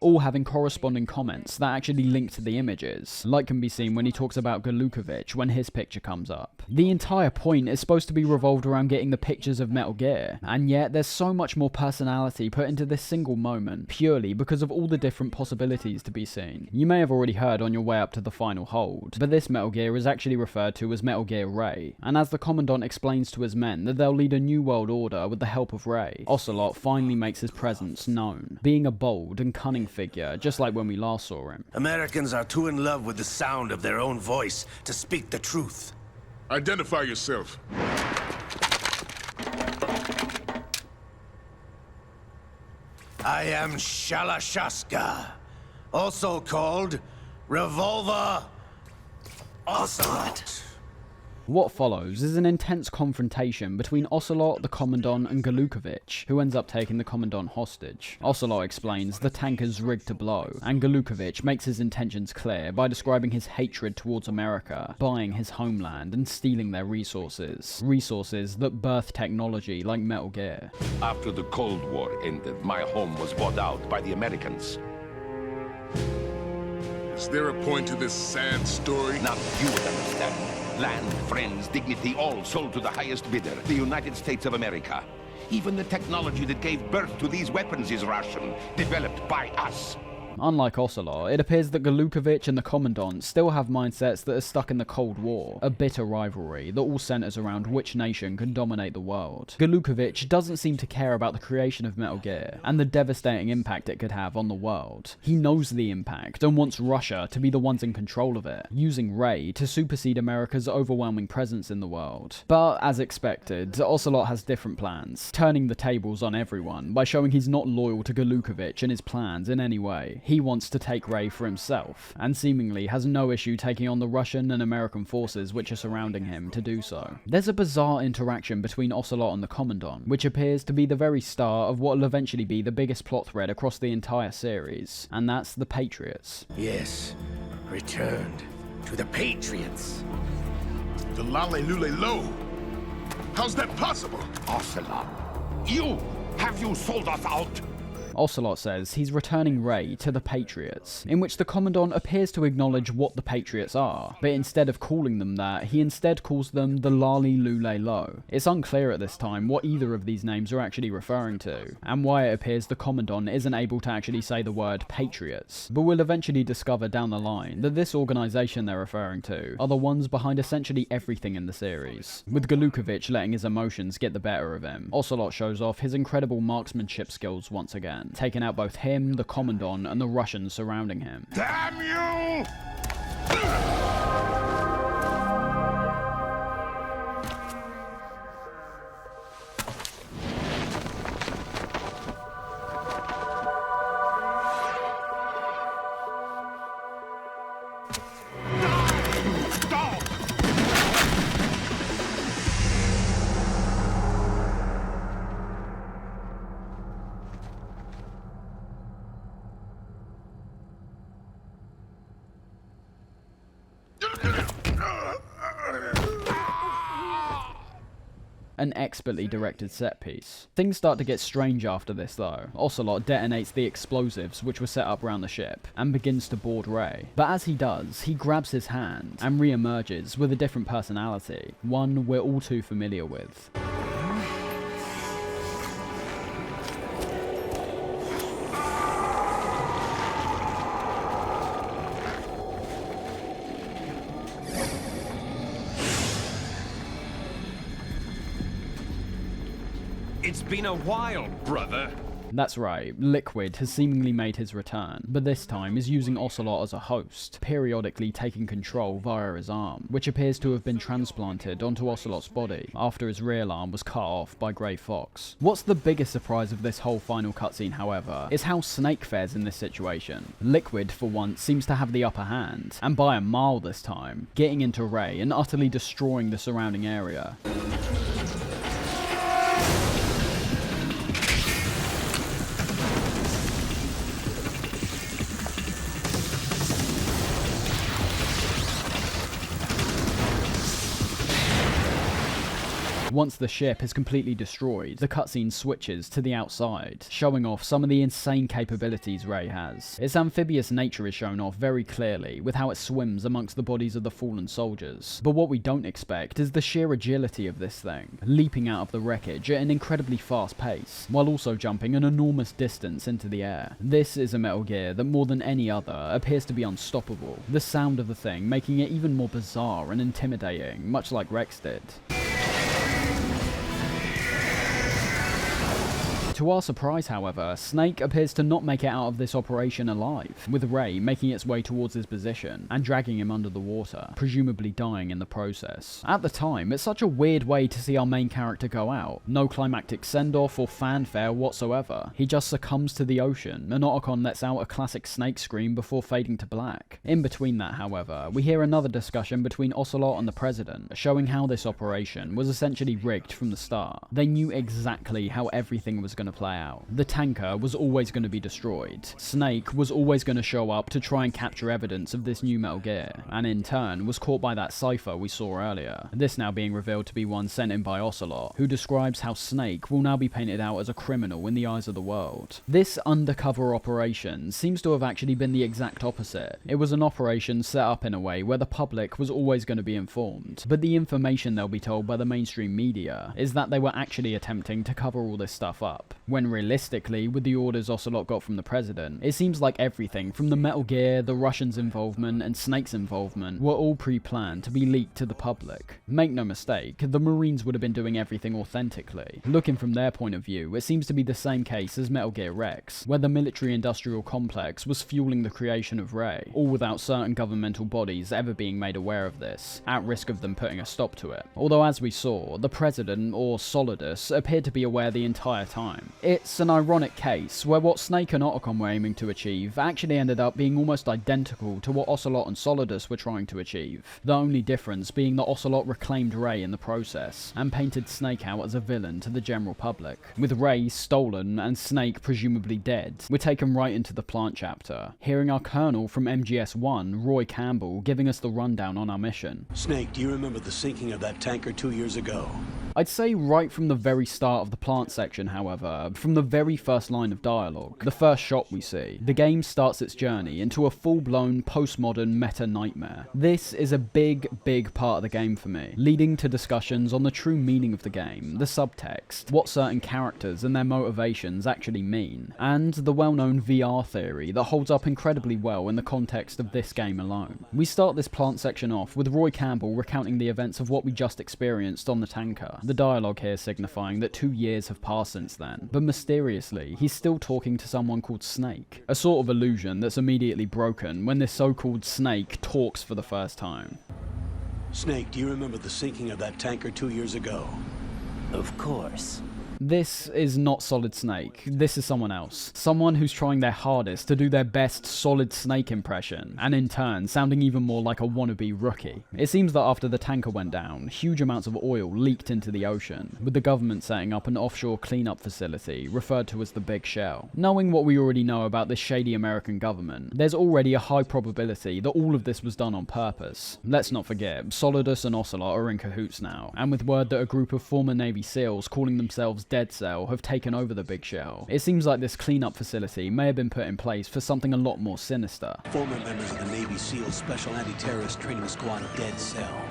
Speaker 1: All having corresponding comments that actually link to the images, like can be seen when he talks about Galukovich when his picture comes up. The entire point is supposed to be revolved around getting the pictures of Metal Gear, and yet there's so much more personality put into this single moment, purely because of all the different possibilities to be seen. You may have already heard on your way up to the final hold, but this Metal Gear is actually referred to as Metal Gear Ray, and as the Commandant explains to his men that they'll lead a new world order with the help of Ray, Ocelot finally makes his presence known, being a bold and cunning figure, just like when we last saw him.
Speaker 9: Americans are too in love with the sound of their own voice to speak the truth.
Speaker 7: Identify yourself.
Speaker 9: I am Shalashaska, also called Revolver Ocelot.
Speaker 1: What follows is an intense confrontation between Ocelot, the Commandant, and Galukovich, who ends up taking the Commandant hostage. Ocelot explains the tanker's rigged to blow, and Galukovich makes his intentions clear by describing his hatred towards America, buying his homeland, and stealing their resources. Resources that birth technology like Metal Gear.
Speaker 22: After the Cold War ended, my home was bought out by the Americans.
Speaker 7: Is there a point to this sad story?
Speaker 22: Now you would understand. Land, friends, dignity, all sold to the highest bidder, the United States of America. Even the technology that gave birth to these weapons is Russian, developed by us.
Speaker 1: Unlike Ocelot, it appears that Galukovich and the Commandant still have mindsets that are stuck in the Cold War, a bitter rivalry that all centers around which nation can dominate the world. Galukovich doesn't seem to care about the creation of Metal Gear, and the devastating impact it could have on the world. He knows the impact, and wants Russia to be the ones in control of it, using Ray to supersede America's overwhelming presence in the world. But, as expected, Ocelot has different plans, turning the tables on everyone by showing he's not loyal to Galukovich and his plans in any way. He wants to take Ray for himself, and seemingly has no issue taking on the Russian and American forces which are surrounding him to do so. There's a bizarre interaction between Ocelot and the Commandant, which appears to be the very start of what will eventually be the biggest plot thread across the entire series, and that's the Patriots.
Speaker 9: Yes, returned to the Patriots.
Speaker 7: The Lale Lule Lo? How's that possible?
Speaker 22: Ocelot, have you sold us out?
Speaker 1: Ocelot says he's returning Ray to the Patriots, in which the Commandant appears to acknowledge what the Patriots are, but instead of calling them that, he instead calls them the Lali Lule Lo. It's unclear at this time what either of these names are actually referring to, and why it appears the Commandant isn't able to actually say the word Patriots, but we'll eventually discover down the line that this organisation they're referring to are the ones behind essentially everything in the series. With Galukovich letting his emotions get the better of him, Ocelot shows off his incredible marksmanship skills once again, taking out both him, the Commandant, and the Russians surrounding him.
Speaker 22: Damn you!
Speaker 1: An expertly directed set piece. Things start to get strange after this though. Ocelot detonates the explosives which were set up around the ship, and begins to board Ray. But as he does, he grabs his hand, and re-emerges with a different personality, one we're all too familiar with.
Speaker 17: It's been a while, brother.
Speaker 1: That's right, Liquid has seemingly made his return, but this time is using Ocelot as a host, periodically taking control via his arm, which appears to have been transplanted onto Ocelot's body after his rear arm was cut off by Grey Fox. What's the biggest surprise of this whole final cutscene, however, is how Snake fares in this situation. Liquid, for once, seems to have the upper hand, and by a mile this time, getting into Ray and utterly destroying the surrounding area. Once the ship is completely destroyed, the cutscene switches to the outside, showing off some of the insane capabilities Ray has. Its amphibious nature is shown off very clearly, with how it swims amongst the bodies of the fallen soldiers. But what we don't expect is the sheer agility of this thing, leaping out of the wreckage at an incredibly fast pace, while also jumping an enormous distance into the air. This is a Metal Gear that more than any other appears to be unstoppable, the sound of the thing making it even more bizarre and intimidating, much like Rex did. To our surprise, however, Snake appears to not make it out of this operation alive, with Ray making its way towards his position and dragging him under the water, presumably dying in the process. At the time, it's such a weird way to see our main character go out. No climactic send-off or fanfare whatsoever. He just succumbs to the ocean, and Otacon lets out a classic Snake scream before fading to black. In between that, however, we hear another discussion between Ocelot and the President, showing how this operation was essentially rigged from the start. They knew exactly how everything was going to play out. The tanker was always going to be destroyed. Snake was always going to show up to try and capture evidence of this new Metal Gear, and in turn was caught by that cipher we saw earlier. This now being revealed to be one sent in by Ocelot, who describes how Snake will now be painted out as a criminal in the eyes of the world. This undercover operation seems to have actually been the exact opposite. It was an operation set up in a way where the public was always going to be informed, but the information they'll be told by the mainstream media is that they were actually attempting to cover all this stuff up. When realistically, with the orders Ocelot got from the President, it seems like everything from the Metal Gear, the Russians' involvement, and Snake's involvement were all pre-planned to be leaked to the public. Make no mistake, the Marines would have been doing everything authentically. Looking from their point of view, it seems to be the same case as Metal Gear Rex, where the military-industrial complex was fueling the creation of Ray, all without certain governmental bodies ever being made aware of this, at risk of them putting a stop to it. Although as we saw, the President, or Solidus, appeared to be aware the entire time. It's an ironic case where what Snake and Otacon were aiming to achieve actually ended up being almost identical to what Ocelot and Solidus were trying to achieve, the only difference being that Ocelot reclaimed Ray in the process, and painted Snake out as a villain to the general public. With Ray stolen and Snake presumably dead, we're taken right into the plant chapter, hearing our colonel from MGS-1, Roy Campbell, giving us the rundown on our mission.
Speaker 8: Snake, do you remember the sinking of that tanker 2 years ago?
Speaker 1: I'd say right from the very start of the plant section, however, from the very first line of dialogue, the first shot we see, the game starts its journey into a full-blown postmodern meta-nightmare. This is a big part of the game for me, leading to discussions on the true meaning of the game, the subtext, what certain characters and their motivations actually mean, and the well-known VR theory that holds up incredibly well in the context of this game alone. We start this plant section off with Roy Campbell recounting the events of what we just experienced on the tanker, the dialogue here signifying that 2 years have passed since then, but mysteriously, he's still talking to someone called Snake, a sort of illusion that's immediately broken when this so-called Snake talks for the first time.
Speaker 8: Snake, do you remember the sinking of that tanker 2 years ago?
Speaker 12: Of course.
Speaker 1: This is not Solid Snake, this is someone else. Someone who's trying their hardest to do their best Solid Snake impression, and in turn sounding even more like a wannabe rookie. It seems that after the tanker went down, huge amounts of oil leaked into the ocean, with the government setting up an offshore cleanup facility referred to as the Big Shell. Knowing what we already know about this shady American government, there's already a high probability that all of this was done on purpose. Let's not forget, Solidus and Ocelot are in cahoots now, and with word that a group of former Navy SEALs calling themselves Dead Cell have taken over the Big Shell, it seems like this cleanup facility may have been put in place for something a lot more sinister.
Speaker 5: Former members of the Navy SEALs Special Anti-Terrorist Training Squad Dead Cell.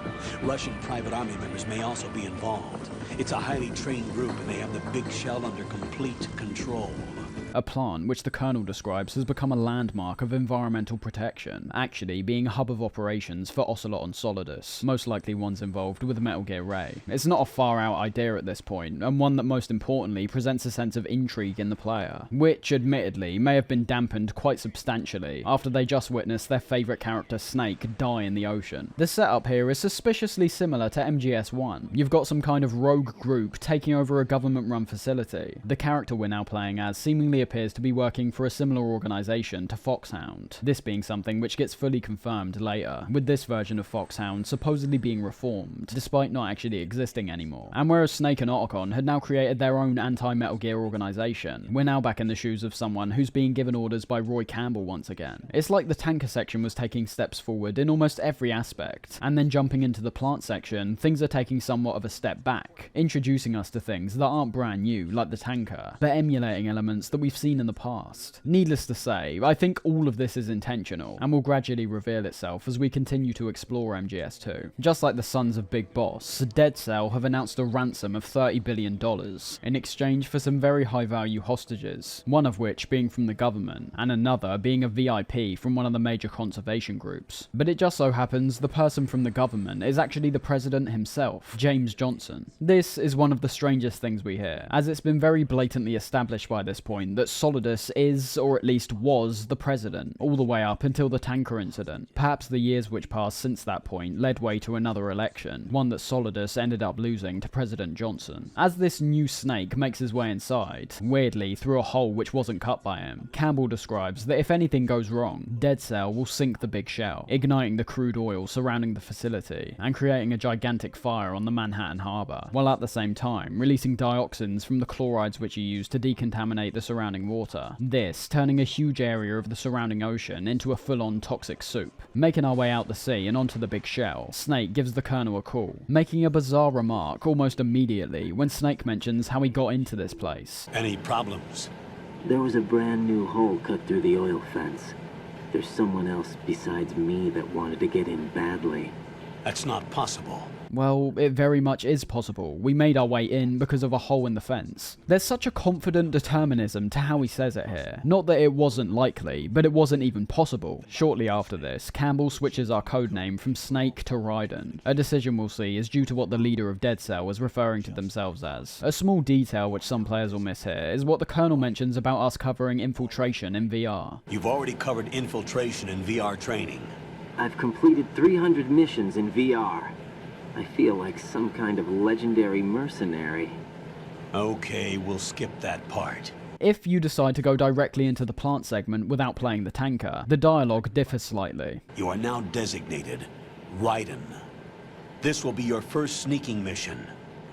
Speaker 5: Russian private army members may also be involved. It's a highly trained group and they have the Big Shell under complete control.
Speaker 1: A plant which the Colonel describes has become a landmark of environmental protection, actually being a hub of operations for Ocelot and Solidus, most likely ones involved with Metal Gear Ray. It's not a far out idea at this point, and one that most importantly presents a sense of intrigue in the player, which admittedly may have been dampened quite substantially after they just witnessed their favourite character Snake die in the ocean. The setup here is suspiciously similar to MGS1. You've got some kind of rogue group taking over a government-run facility. The character we're now playing as seemingly appears to be working for a similar organisation to Foxhound, this being something which gets fully confirmed later, with this version of Foxhound supposedly being reformed, despite not actually existing anymore. And whereas Snake and Otacon had now created their own anti-Metal Gear organisation, we're now back in the shoes of someone who's being given orders by Roy Campbell once again. It's like the tanker section was taking steps forward in almost every aspect, and then jumping into the plant section, things are taking somewhat of a step back, introducing us to things that aren't brand new, like the tanker, but emulating elements that we've seen in the past. Needless to say, I think all of this is intentional, and will gradually reveal itself as we continue to explore MGS2. Just like the sons of Big Boss, Dead Cell have announced a ransom of $30 billion, in exchange for some very high value hostages, one of which being from the government, and another being a VIP from one of the major conservation groups. But it just so happens the person from the government is actually the president himself, James Johnson. This is one of the strangest things we hear, as it's been very blatantly established by this point that Solidus is, or at least was, the president, all the way up until the tanker incident. Perhaps the years which passed since that point led way to another election, one that Solidus ended up losing to President Johnson. As this new Snake makes his way inside, weirdly through a hole which wasn't cut by him, Campbell describes that if anything goes wrong, Dead Cell will sink the Big Shell, igniting the crude oil surrounding the facility, and creating a gigantic fire on the Manhattan Harbor, while at the same time releasing dioxins from the chlorides which are used to decontaminate the surrounding water, this turning a huge area of the surrounding ocean into a full-on toxic soup. Making our way out the sea and onto the Big Shell, Snake gives the Colonel a call, making a bizarre remark almost immediately when Snake mentions how he got into this place.
Speaker 5: Any problems?
Speaker 12: There was a brand new hole cut through the oil fence. There's someone else besides me that wanted to get in badly.
Speaker 5: That's not possible.
Speaker 1: Well, it very much is possible. We made our way in because of a hole in the fence. There's such a confident determinism to how he says it here. Not that it wasn't likely, but it wasn't even possible. Shortly after this, Campbell switches our codename from Snake to Raiden. A decision we'll see is due to what the leader of Dead Cell was referring to themselves as. A small detail which some players will miss here is what the Colonel mentions about us covering infiltration in VR.
Speaker 5: You've already covered infiltration in VR training.
Speaker 12: I've completed 300 missions in VR. I feel like some kind of legendary mercenary.
Speaker 5: Okay, we'll skip that part.
Speaker 1: If you decide to go directly into the plant segment without playing the tanker, the dialogue differs slightly.
Speaker 5: You are now designated Raiden. This will be your first sneaking mission.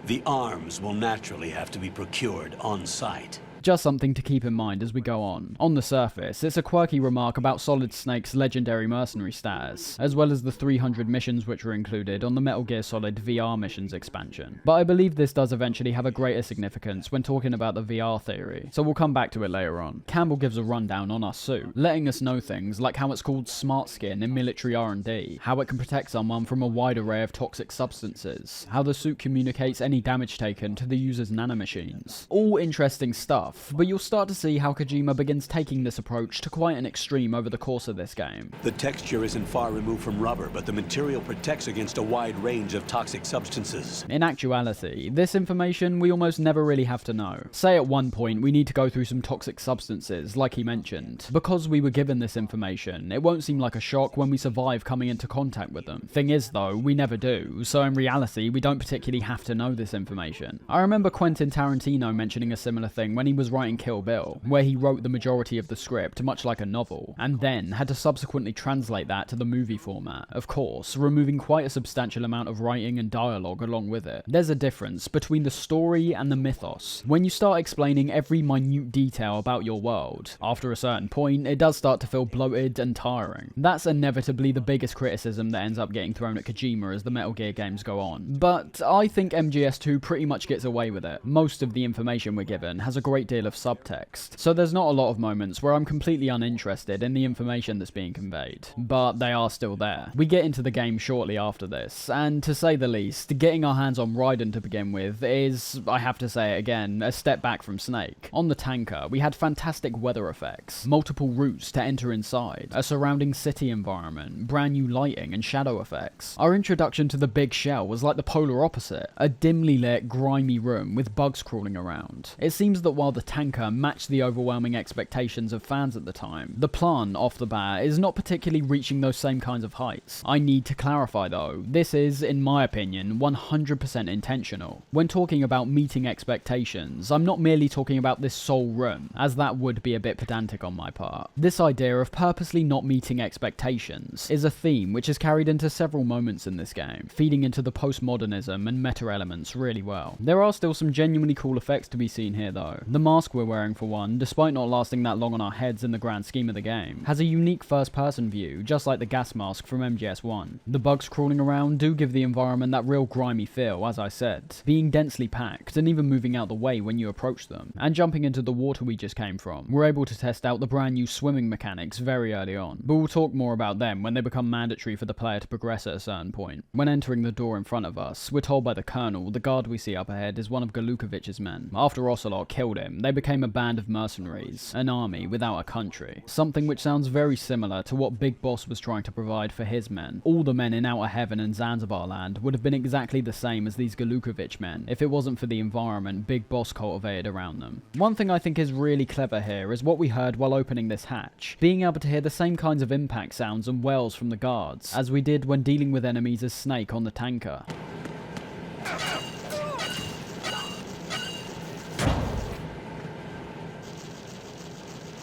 Speaker 5: The arms will naturally have to be procured on site.
Speaker 1: Just something to keep in mind as we go on. On the surface, it's a quirky remark about Solid Snake's legendary mercenary status, as well as the 300 missions which were included on the Metal Gear Solid VR missions expansion. But I believe this does eventually have a greater significance when talking about the VR theory, so we'll come back to it later on. Campbell gives a rundown on our suit, letting us know things like how it's called Smart Skin in military R&D, how it can protect someone from a wide array of toxic substances, how the suit communicates any damage taken to the user's nanomachines. All interesting stuff, enough, but you'll start to see how Kojima begins taking this approach to quite an extreme over the course of this game.
Speaker 5: The texture isn't far removed from rubber, but the material protects against a wide range of toxic substances.
Speaker 1: In actuality, this information we almost never really have to know. Say at one point we need to go through some toxic substances, like he mentioned. Because we were given this information, it won't seem like a shock when we survive coming into contact with them. Thing is though, we never do, so in reality we don't particularly have to know this information. I remember Quentin Tarantino mentioning a similar thing when he was writing Kill Bill, where he wrote the majority of the script, much like a novel, and then had to subsequently translate that to the movie format. Of course, removing quite a substantial amount of writing and dialogue along with it. There's a difference between the story and the mythos. When you start explaining every minute detail about your world, after a certain point, it does start to feel bloated and tiring. That's inevitably the biggest criticism that ends up getting thrown at Kojima as the Metal Gear games go on. But I think MGS2 pretty much gets away with it. Most of the information we're given has a great deal of subtext, so there's not a lot of moments where I'm completely uninterested in the information that's being conveyed. But they are still there. We get into the game shortly after this, and to say the least, getting our hands on Raiden to begin with is, I have to say it again, a step back from Snake. On the tanker, we had fantastic weather effects, multiple routes to enter inside, a surrounding city environment, brand new lighting and shadow effects. Our introduction to the big shell was like the polar opposite, a dimly lit, grimy room with bugs crawling around. It seems that while the tanker matched the overwhelming expectations of fans at the time, the plan off the bat is not particularly reaching those same kinds of heights. I need to clarify though, this is, in my opinion, 100% intentional. When talking about meeting expectations, I'm not merely talking about this sole room, as that would be a bit pedantic on my part. This idea of purposely not meeting expectations is a theme which is carried into several moments in this game, feeding into the postmodernism and meta elements really well. There are still some genuinely cool effects to be seen here though. The mask we're wearing for one, despite not lasting that long on our heads in the grand scheme of the game, has a unique first person view, just like the gas mask from MGS1. The bugs crawling around do give the environment that real grimy feel, as I said, being densely packed and even moving out the way when you approach them. And jumping into the water we just came from, we're able to test out the brand new swimming mechanics very early on, but we'll talk more about them when they become mandatory for the player to progress at a certain point. When entering the door in front of us, we're told by the colonel the guard we see up ahead is one of Galukovic's men. After Ocelot killed him, they became a band of mercenaries, an army without a country, something which sounds very similar to what Big Boss was trying to provide for his men. All the men in Outer Heaven and Zanzibar Land would have been exactly the same as these Galukovic men if it wasn't for the environment Big Boss cultivated around them. One thing I think is really clever here is what we heard while opening this hatch, being able to hear the same kinds of impact sounds and wails from the guards as we did when dealing with enemies as Snake on the tanker.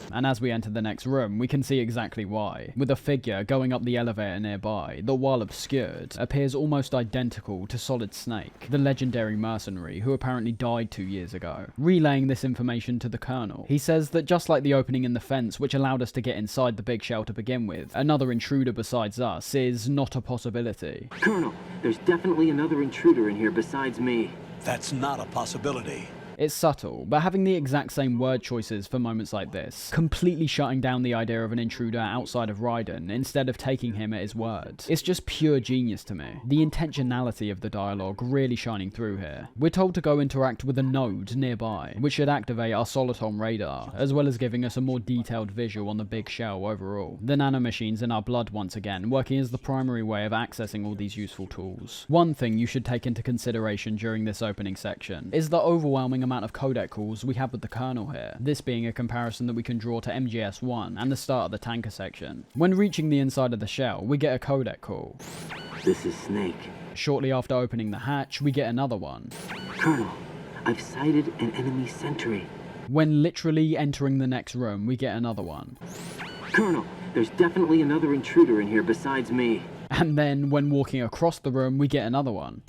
Speaker 1: And as we enter the next room, we can see exactly why, with a figure going up the elevator nearby that, while obscured, appears almost identical to Solid Snake, the legendary mercenary who apparently died 2 years ago. Relaying this information to the colonel, he says that just like the opening in the fence which allowed us to get inside the big shell to begin with, another intruder besides us is not a possibility.
Speaker 12: Colonel, there's definitely another intruder in here besides me.
Speaker 5: That's not a possibility.
Speaker 1: It's subtle, but having the exact same word choices for moments like this, completely shutting down the idea of an intruder outside of Raiden instead of taking him at his word. It's just pure genius to me. The intentionality of the dialogue really shining through here. We're told to go interact with a node nearby, which should activate our Soliton radar, as well as giving us a more detailed visual on the big shell overall. The nanomachines in our blood once again, working as the primary way of accessing all these useful tools. One thing you should take into consideration during this opening section is the overwhelming amount of codec calls we have with the colonel here, this being a comparison that we can draw to MGS1 and the start of the tanker section. When reaching the inside of the shell, we get a codec call.
Speaker 12: This is Snake.
Speaker 1: Shortly after opening the hatch, we get another one.
Speaker 12: Colonel, I've sighted an enemy sentry.
Speaker 1: When literally entering the next room, we get another one.
Speaker 12: Colonel, there's definitely another intruder in here besides me.
Speaker 1: And then when walking across the room, we get another one.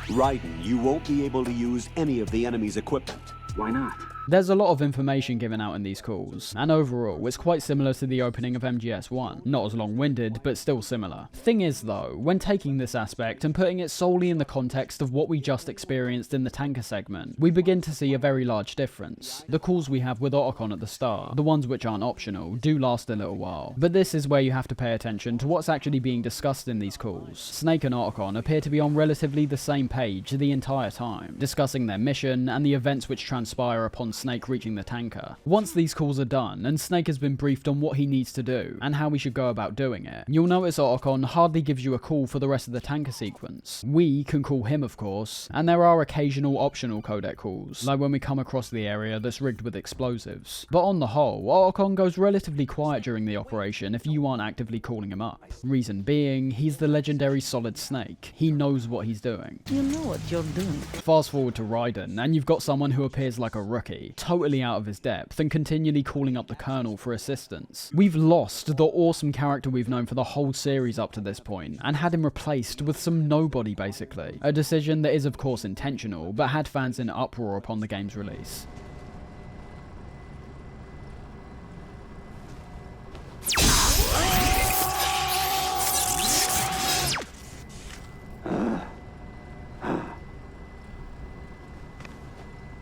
Speaker 5: Raiden, you won't be able to use any of the enemy's equipment.
Speaker 12: Why not?
Speaker 1: There's a lot of information given out in these calls, and overall, it's quite similar to the opening of MGS1. Not as long-winded, but still similar. Thing is though, when taking this aspect and putting it solely in the context of what we just experienced in the tanker segment, we begin to see a very large difference. The calls we have with Otacon at the start, the ones which aren't optional, do last a little while, but this is where you have to pay attention to what's actually being discussed in these calls. Snake and Otacon appear to be on relatively the same page the entire time, discussing their mission and the events which transpire upon Snake reaching the tanker. Once these calls are done, and Snake has been briefed on what he needs to do, and how we should go about doing it, you'll notice Otacon hardly gives you a call for the rest of the tanker sequence. We can call him, of course, and there are occasional optional codec calls, like when we come across the area that's rigged with explosives. But on the whole, Otacon goes relatively quiet during the operation if you aren't actively calling him up. Reason being, he's the legendary Solid Snake. He knows what he's doing.
Speaker 2: You know what you're doing.
Speaker 1: Fast forward to Raiden, and you've got someone who appears like a rookie, totally out of his depth, and continually calling up the Colonel for assistance. We've lost the awesome character we've known for the whole series up to this point, and had him replaced with some nobody basically. A decision that is of course intentional, but had fans in uproar upon the game's release.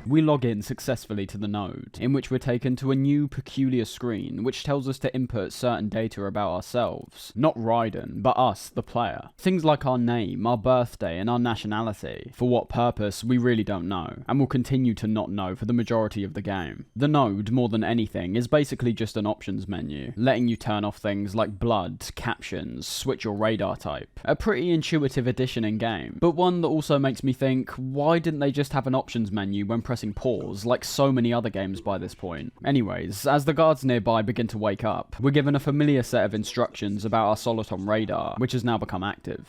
Speaker 1: We log in successfully to the node, in which we're taken to a new peculiar screen which tells us to input certain data about ourselves. Not Raiden, but us, the player. Things like our name, our birthday, and our nationality. For what purpose, we really don't know, and will continue to not know for the majority of the game. The node, more than anything, is basically just an options menu, letting you turn off things like blood, captions, switch your radar type. A pretty intuitive addition in game, but one that also makes me think, why didn't they just have an options menu when pressing pause, like so many other games by this point? Anyways, as the guards nearby begin to wake up, we're given a familiar set of instructions about our Soliton radar, which has now become active.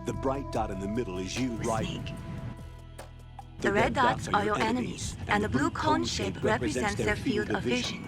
Speaker 5: The bright dot in the middle is you, Raiden.
Speaker 14: The red dots are your enemies, and the blue cone shape represents their field of vision.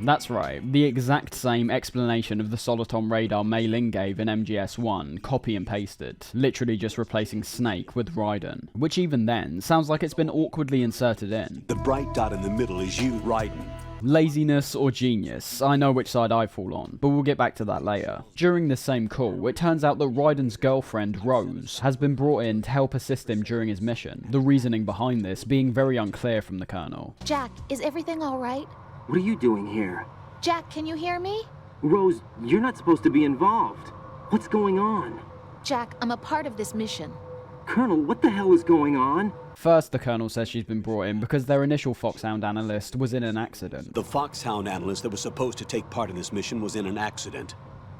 Speaker 1: That's right, the exact same explanation of the Soliton radar Mei Ling gave in MGS1, copy and pasted, literally just replacing Snake with Raiden, which even then sounds like it's been awkwardly inserted in.
Speaker 5: The bright dot in the middle is you, Raiden.
Speaker 1: Laziness or genius, I know which side I fall on, but we'll get back to that later. During this same call, it turns out that Raiden's girlfriend, Rose, has been brought in to help assist him during his mission, the reasoning behind this being very unclear from the Colonel.
Speaker 15: Jack, is everything alright?
Speaker 12: What are you doing here?
Speaker 15: Jack, can you hear me?
Speaker 12: Rose, you're not supposed to be involved. What's going on?
Speaker 15: Jack, I'm a part of this mission.
Speaker 12: Colonel, what the hell is going on?
Speaker 1: First, the Colonel says she's been brought in because their initial Foxhound analyst was in an accident.
Speaker 5: The Foxhound analyst that was supposed to take part in this mission was in an accident.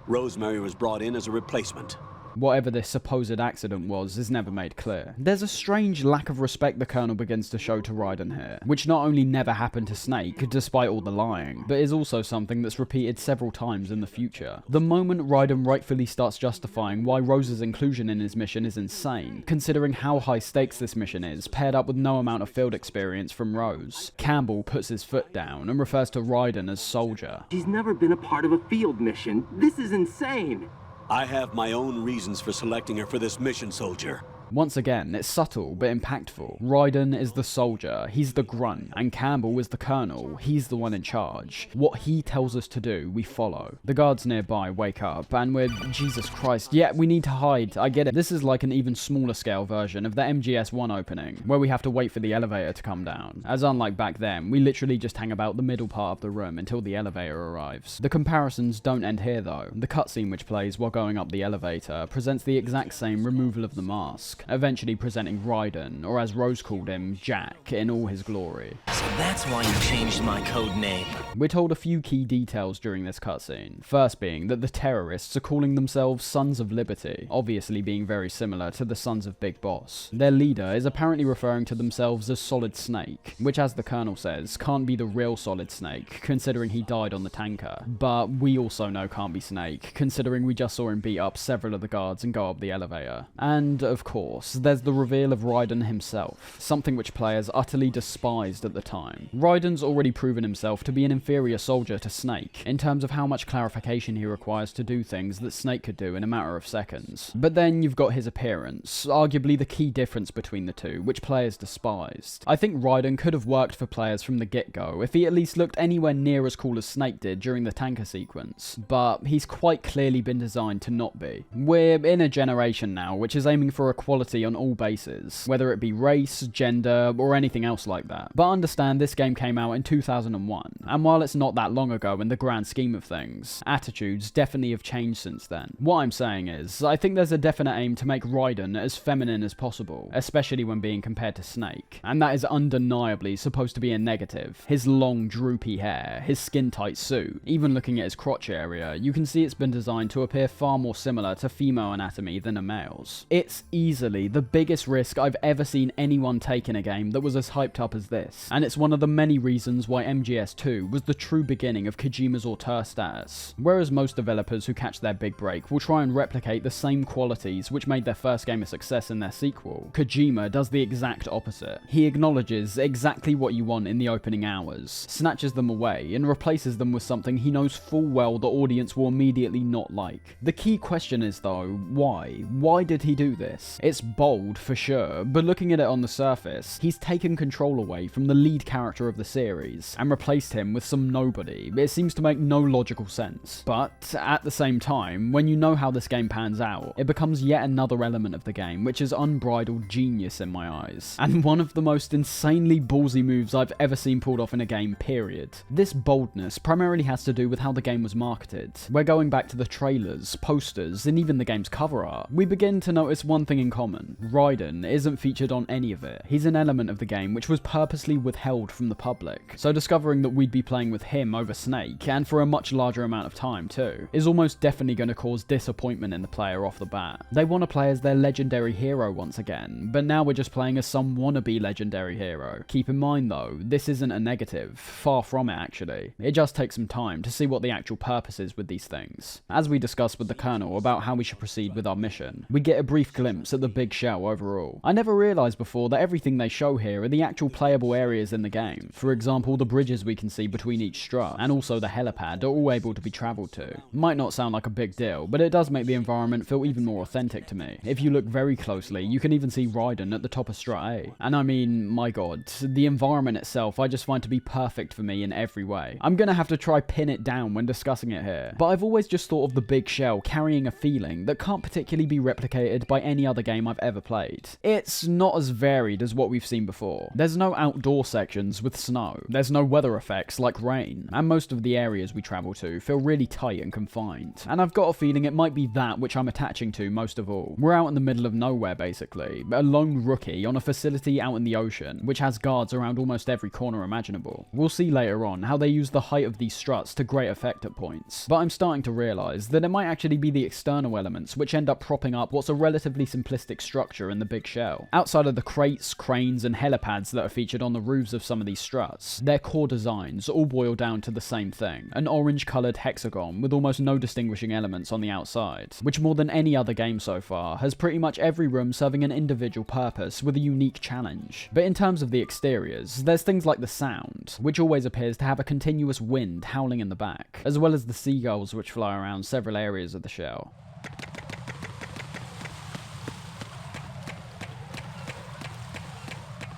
Speaker 5: Rosemary was brought in as a replacement.
Speaker 1: Whatever this supposed accident was is never made clear. There's a strange lack of respect the Colonel begins to show to Raiden here, which not only never happened to Snake, despite all the lying, but is also something that's repeated several times in the future. The moment Raiden rightfully starts justifying why Rose's inclusion in his mission is insane, considering how high stakes this mission is, paired up with no amount of field experience from Rose. Campbell puts his foot down and refers to Raiden as soldier.
Speaker 12: She's never been a part of a field mission. This is insane.
Speaker 5: I have my own reasons for selecting her for this mission, soldier.
Speaker 1: Once again, it's subtle but impactful. Raiden is the soldier, he's the grunt, and Campbell is the colonel, he's the one in charge. What he tells us to do, we follow. The guards nearby wake up, and we're, Jesus Christ, yeah, we need to hide, I get it. This is like an even smaller scale version of the MGS1 opening, where we have to wait for the elevator to come down. As unlike back then, we literally just hang about the middle part of the room until the elevator arrives. The comparisons don't end here though. The cutscene which plays while going up the elevator presents the exact same removal of the mask, eventually presenting Raiden, or as Rose called him, Jack, in all his glory.
Speaker 23: So that's why you changed my code name.
Speaker 1: We're told a few key details during this cutscene. First being that the terrorists are calling themselves Sons of Liberty, obviously being very similar to the Sons of Big Boss. Their leader is apparently referring to themselves as Solid Snake, which as the Colonel says, can't be the real Solid Snake, considering he died on the tanker. But we also know can't be Snake, considering we just saw him beat up several of the guards and go up the elevator. And, of course, there's the reveal of Raiden himself, something which players utterly despised at the time. Raiden's already proven himself to be an inferior soldier to Snake, in terms of how much clarification he requires to do things that Snake could do in a matter of seconds. But then you've got his appearance, arguably the key difference between the two, which players despised. I think Raiden could have worked for players from the get-go if he at least looked anywhere near as cool as Snake did during the tanker sequence, but he's quite clearly been designed to not be. We're in a generation now which is aiming for equality equality on all bases, whether it be race, gender, or anything else like that. But understand this game came out in 2001, and while it's not that long ago in the grand scheme of things, attitudes definitely have changed since then. What I'm saying is, I think there's a definite aim to make Raiden as feminine as possible, especially when being compared to Snake, and that is undeniably supposed to be a negative. His long droopy hair, his skin-tight suit, even looking at his crotch area, you can see it's been designed to appear far more similar to female anatomy than a male's. It's easily the biggest risk I've ever seen anyone take in a game that was as hyped up as this, and it's one of the many reasons why MGS2 was the true beginning of Kojima's auteur status. Whereas most developers who catch their big break will try and replicate the same qualities which made their first game a success in their sequel, Kojima does the exact opposite. He acknowledges exactly what you want in the opening hours, snatches them away, and replaces them with something he knows full well the audience will immediately not like. The key question is though, why? Why did he do this? It's bold for sure, but looking at it on the surface, he's taken control away from the lead character of the series and replaced him with some nobody. It seems to make no logical sense. But at the same time, when you know how this game pans out, it becomes yet another element of the game which is unbridled genius in my eyes, and one of the most insanely ballsy moves I've ever seen pulled off in a game, period. This boldness primarily has to do with how the game was marketed. We're going back to the trailers, posters, and even the game's cover art. We begin to notice one thing in common. Raiden isn't featured on any of it. He's an element of the game which was purposely withheld from the public, so discovering that we'd be playing with him over Snake, and for a much larger amount of time too, is almost definitely going to cause disappointment in the player off the bat. They want to play as their legendary hero once again, but now we're just playing as some wannabe legendary hero. Keep in mind though, this isn't a negative, far from it actually. It just takes some time to see what the actual purpose is with these things. As we discussed with the Colonel about how we should proceed with our mission, we get a brief glimpse at the big shell overall. I never realised before that everything they show here are the actual playable areas in the game. For example, the bridges we can see between each strut, and also the helipad, are all able to be travelled to. Might not sound like a big deal, but it does make the environment feel even more authentic to me. If you look very closely, you can even see Raiden at the top of strut A. And I mean, my god, the environment itself I just find to be perfect for me in every way. I'm gonna have to try pin it down when discussing it here, but I've always just thought of the big shell carrying a feeling that can't particularly be replicated by any other game I've ever played. It's not as varied as what we've seen before. There's no outdoor sections with snow, there's no weather effects like rain, and most of the areas we travel to feel really tight and confined. And I've got a feeling it might be that which I'm attaching to most of all. We're out in the middle of nowhere basically, a lone rookie on a facility out in the ocean, which has guards around almost every corner imaginable. We'll see later on how they use the height of these struts to great effect at points, but I'm starting to realise that it might actually be the external elements which end up propping up what's a relatively simplistic structure in the big shell. Outside of the crates, cranes, and helipads that are featured on the roofs of some of these struts, their core designs all boil down to the same thing, an orange-coloured hexagon with almost no distinguishing elements on the outside, which more than any other game so far has pretty much every room serving an individual purpose with a unique challenge. But in terms of the exteriors, there's things like the sound, which always appears to have a continuous wind howling in the back, as well as the seagulls which fly around several areas of the shell.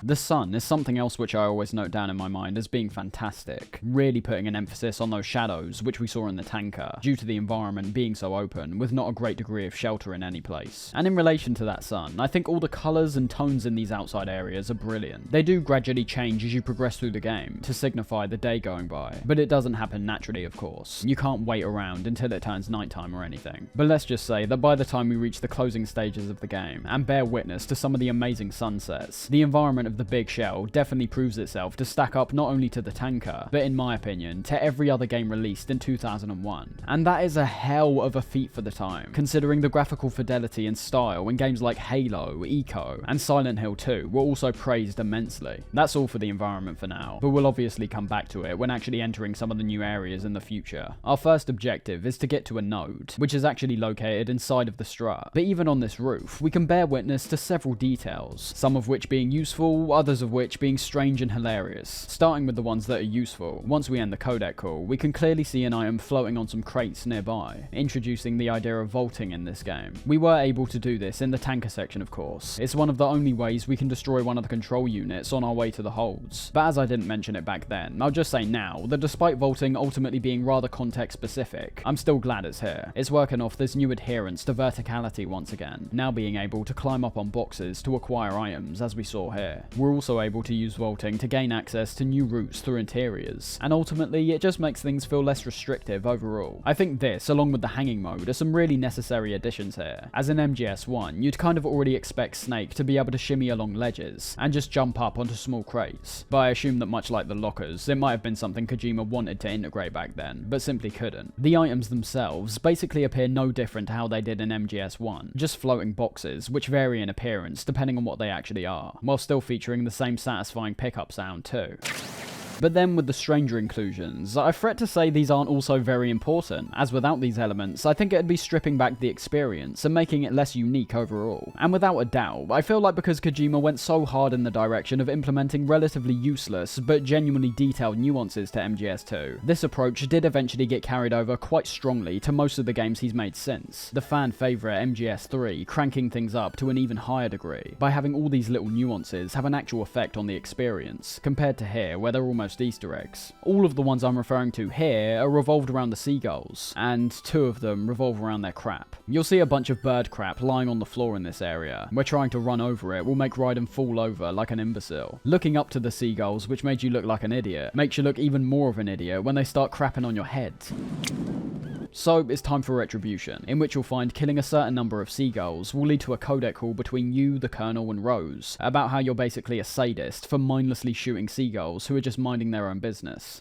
Speaker 1: The sun is something else which I always note down in my mind as being fantastic, really putting an emphasis on those shadows which we saw in the tanker, due to the environment being so open, with not a great degree of shelter in any place. And in relation to that sun, I think all the colours and tones in these outside areas are brilliant. They do gradually change as you progress through the game, to signify the day going by, but it doesn't happen naturally of course. You can't wait around until it turns nighttime or anything. But let's just say that by the time we reach the closing stages of the game, and bear witness to some of the amazing sunsets, the environment of the big shell definitely proves itself to stack up not only to the tanker, but in my opinion, to every other game released in 2001. And that is a hell of a feat for the time, considering the graphical fidelity and style when games like Halo, Eco, and Silent Hill 2 were also praised immensely. That's all for the environment for now, but we'll obviously come back to it when actually entering some of the new areas in the future. Our first objective is to get to a node, which is actually located inside of the strut, but even on this roof, we can bear witness to several details, some of which being useful, useful, others of which being strange and hilarious. Starting with the ones that are useful, once we end the codec call, we can clearly see an item floating on some crates nearby, introducing the idea of vaulting in this game. We were able to do this in the tanker section, of course. It's one of the only ways we can destroy one of the control units on our way to the holds. But as I didn't mention it back then, I'll just say now that despite vaulting ultimately being rather context specific, I'm still glad it's here. It's working off this new adherence to verticality once again, now being able to climb up on boxes to acquire items as we saw here. We're also able to use vaulting to gain access to new routes through interiors, and ultimately it just makes things feel less restrictive overall. I think this, along with the hanging mode, are some really necessary additions here. As in MGS1, you'd kind of already expect Snake to be able to shimmy along ledges and just jump up onto small crates, but I assume that much like the lockers, it might have been something Kojima wanted to integrate back then, but simply couldn't. The items themselves basically appear no different to how they did in MGS1, just floating boxes, which vary in appearance depending on what they actually are, while still featuring the same satisfying pickup sound too. But then with the stranger inclusions, I fret to say these aren't also very important, as without these elements, I think it'd be stripping back the experience and making it less unique overall. And without a doubt, I feel like because Kojima went so hard in the direction of implementing relatively useless, but genuinely detailed nuances to MGS2, this approach did eventually get carried over quite strongly to most of the games he's made since. The fan favourite MGS3 cranking things up to an even higher degree, by having all these little nuances have an actual effect on the experience, compared to here where they're almost Easter eggs. All of the ones I'm referring to here are revolved around the seagulls, and 2 of them revolve around their crap. You'll see a bunch of bird crap lying on the floor in this area, where trying to run over it will make Raiden fall over like an imbecile. Looking up to the seagulls, which made you look like an idiot, makes you look even more of an idiot when they start crapping on your head. So it's time for Retribution, in which you'll find killing a certain number of seagulls will lead to a codec call between you, the Colonel, and Rose, about how you're basically a sadist for mindlessly shooting seagulls who are just minding their own business.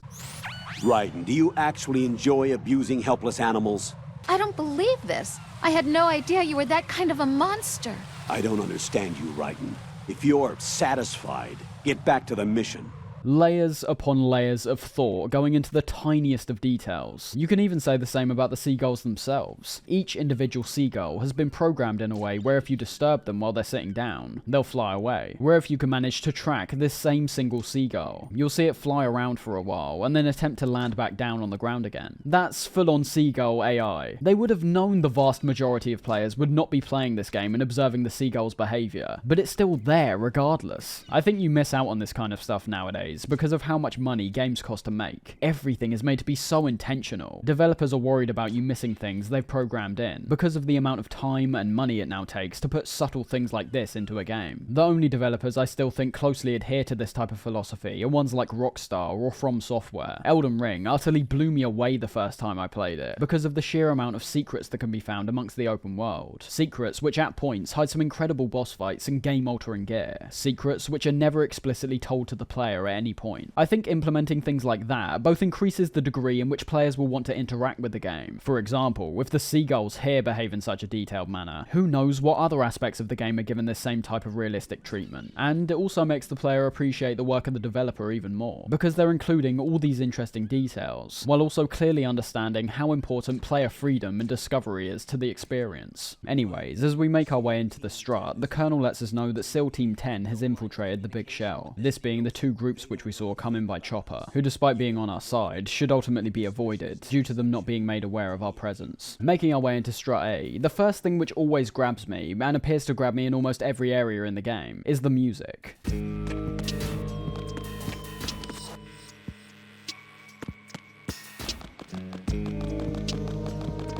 Speaker 5: Raiden, do you actually enjoy abusing helpless animals?
Speaker 15: I don't believe this. I had no idea you were that kind of a monster.
Speaker 5: I don't understand you, Raiden. If you're satisfied, get back to the mission.
Speaker 1: Layers upon layers of thought going into the tiniest of details. You can even say the same about the seagulls themselves. Each individual seagull has been programmed in a way where if you disturb them while they're sitting down, they'll fly away. Where if you can manage to track this same single seagull, you'll see it fly around for a while and then attempt to land back down on the ground again. That's full-on seagull AI. They would have known the vast majority of players would not be playing this game and observing the seagull's behaviour, but it's still there regardless. I think you miss out on this kind of stuff nowadays because of how much money games cost to make. Everything is made to be so intentional. Developers are worried about you missing things they've programmed in because of the amount of time and money it now takes to put subtle things like this into a game. The only developers I still think closely adhere to this type of philosophy are ones like Rockstar or From Software. Elden Ring utterly blew me away the first time I played it because of the sheer amount of secrets that can be found amongst the open world. Secrets which at points hide some incredible boss fights and game-altering gear. Secrets which are never explicitly told to the player at any point. I think implementing things like that both increases the degree in which players will want to interact with the game. For example, if the seagulls here behave in such a detailed manner, who knows what other aspects of the game are given this same type of realistic treatment. And it also makes the player appreciate the work of the developer even more, because they're including all these interesting details, while also clearly understanding how important player freedom and discovery is to the experience. Anyways, as we make our way into the strut, the Colonel lets us know that SEAL Team 10 has infiltrated the Big Shell, this being the 2 groups which we saw come in by Chopper, who despite being on our side, should ultimately be avoided, due to them not being made aware of our presence. Making our way into Strut A, the first thing which always grabs me, and appears to grab me in almost every area in the game, is the music.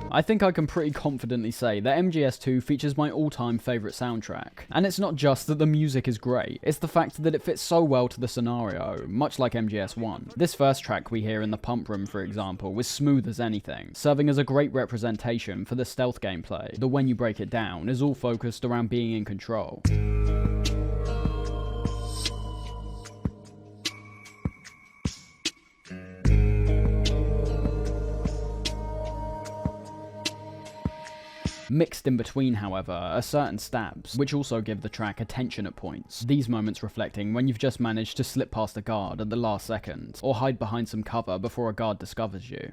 Speaker 1: I think I can pretty confidently say that MGS2 features my all-time favourite soundtrack. And it's not just that the music is great, it's the fact that it fits so well to the scenario, much like MGS1. This first track we hear in the pump room, for example, is smooth as anything, serving as a great representation for the stealth gameplay, that when you break it down, is all focused around being in control. Mixed in between, however, are certain stabs, which also give the track attention at points. These moments reflecting when you've just managed to slip past a guard at the last second, or hide behind some cover before a guard discovers you.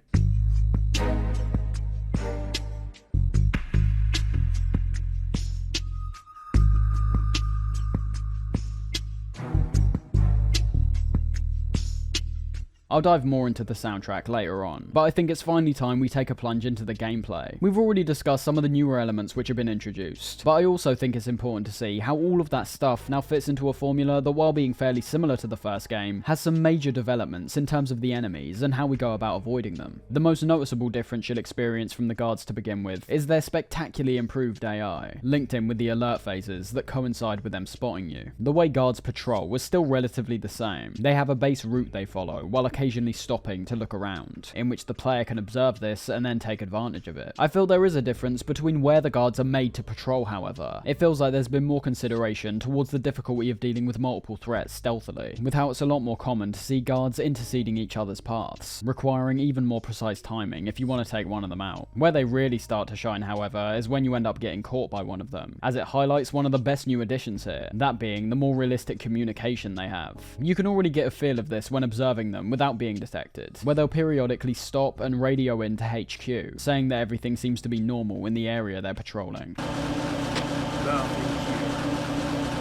Speaker 1: I'll dive more into the soundtrack later on, but I think it's finally time we take a plunge into the gameplay. We've already discussed some of the newer elements which have been introduced, but I also think it's important to see how all of that stuff now fits into a formula that, while being fairly similar to the first game, has some major developments in terms of the enemies and how we go about avoiding them. The most noticeable difference you'll experience from the guards to begin with is their spectacularly improved AI, linked in with the alert phases that coincide with them spotting you. The way guards patrol was still relatively the same. They have a base route they follow, while occasionally stopping to look around, in which the player can observe this and then take advantage of it. I feel there is a difference between where the guards are made to patrol, however. It feels like there's been more consideration towards the difficulty of dealing with multiple threats stealthily, with how it's a lot more common to see guards interceding each other's paths, requiring even more precise timing if you want to take one of them out. Where they really start to shine, however, is when you end up getting caught by one of them, as it highlights one of the best new additions here, that being the more realistic communication they have. You can already get a feel of this when observing them without being detected, where they'll periodically stop and radio into HQ, saying that everything seems to be normal in the area they're patrolling.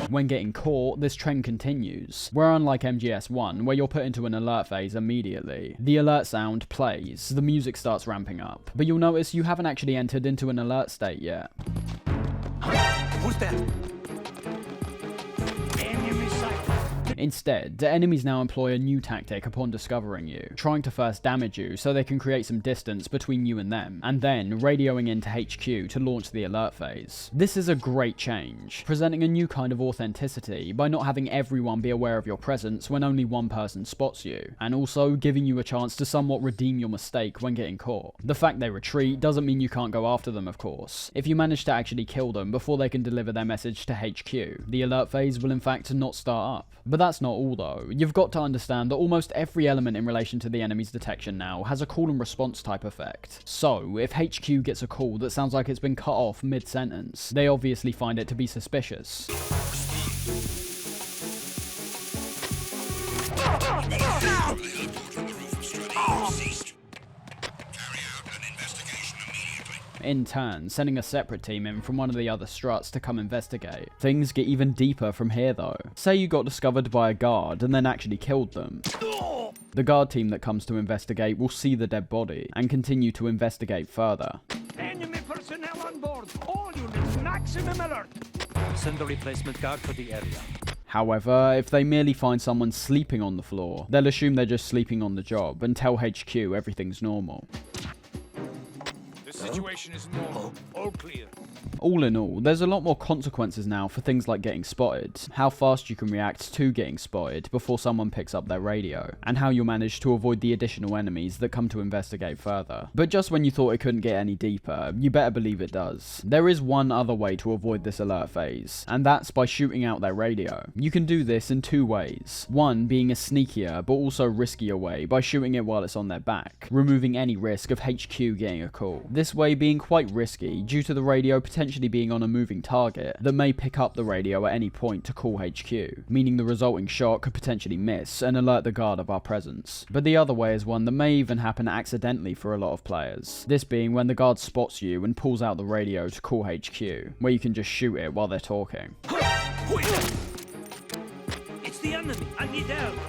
Speaker 1: When getting caught, this trend continues, where unlike MGS1, where you're put into an alert phase immediately, the alert sound plays, the music starts ramping up, but you'll notice you haven't actually entered into an alert state yet.
Speaker 8: Who's that?
Speaker 1: Instead, the enemies now employ a new tactic upon discovering you, trying to first damage you so they can create some distance between you and them, and then radioing into HQ to launch the alert phase. This is a great change, presenting a new kind of authenticity by not having everyone be aware of your presence when only one person spots you, and also giving you a chance to somewhat redeem your mistake when getting caught. The fact they retreat doesn't mean you can't go after them, of course. If you manage to actually kill them before they can deliver their message to HQ, the alert phase will in fact not start up. But that's not all though. You've got to understand that almost every element in relation to the enemy's detection now has a call and response type effect. So, if HQ gets a call that sounds like it's been cut off mid-sentence, they obviously find it to be suspicious. In turn, sending a separate team in from one of the other struts to come investigate. Things get even deeper from here though. Say you got discovered by a guard and then actually killed them. The guard team that comes to investigate will see the dead body and continue to investigate further.
Speaker 4: Enemy personnel on board! All units, maximum alert! Send the replacement guard to the area.
Speaker 1: However, if they merely find someone sleeping on the floor, they'll assume they're just sleeping on the job and tell HQ everything's normal.
Speaker 4: Situation is normal. All clear.
Speaker 1: All in all, there's a lot more consequences now for things like getting spotted, how fast you can react to getting spotted before someone picks up their radio, and how you'll manage to avoid the additional enemies that come to investigate further. But just when you thought it couldn't get any deeper, you better believe it does. There is one other way to avoid this alert phase, and that's by shooting out their radio. You can do this in two ways. One being a sneakier but also riskier way by shooting it while it's on their back, removing any risk of HQ getting a call. This way being quite risky due to the radio potentially being on a moving target that may pick up the radio at any point to call HQ, meaning the resulting shot could potentially miss and alert the guard of our presence. But the other way is one that may even happen accidentally for a lot of players, this being when the guard spots you and pulls out the radio to call HQ, where you can just shoot it while they're talking.
Speaker 4: It's the enemy! I need help!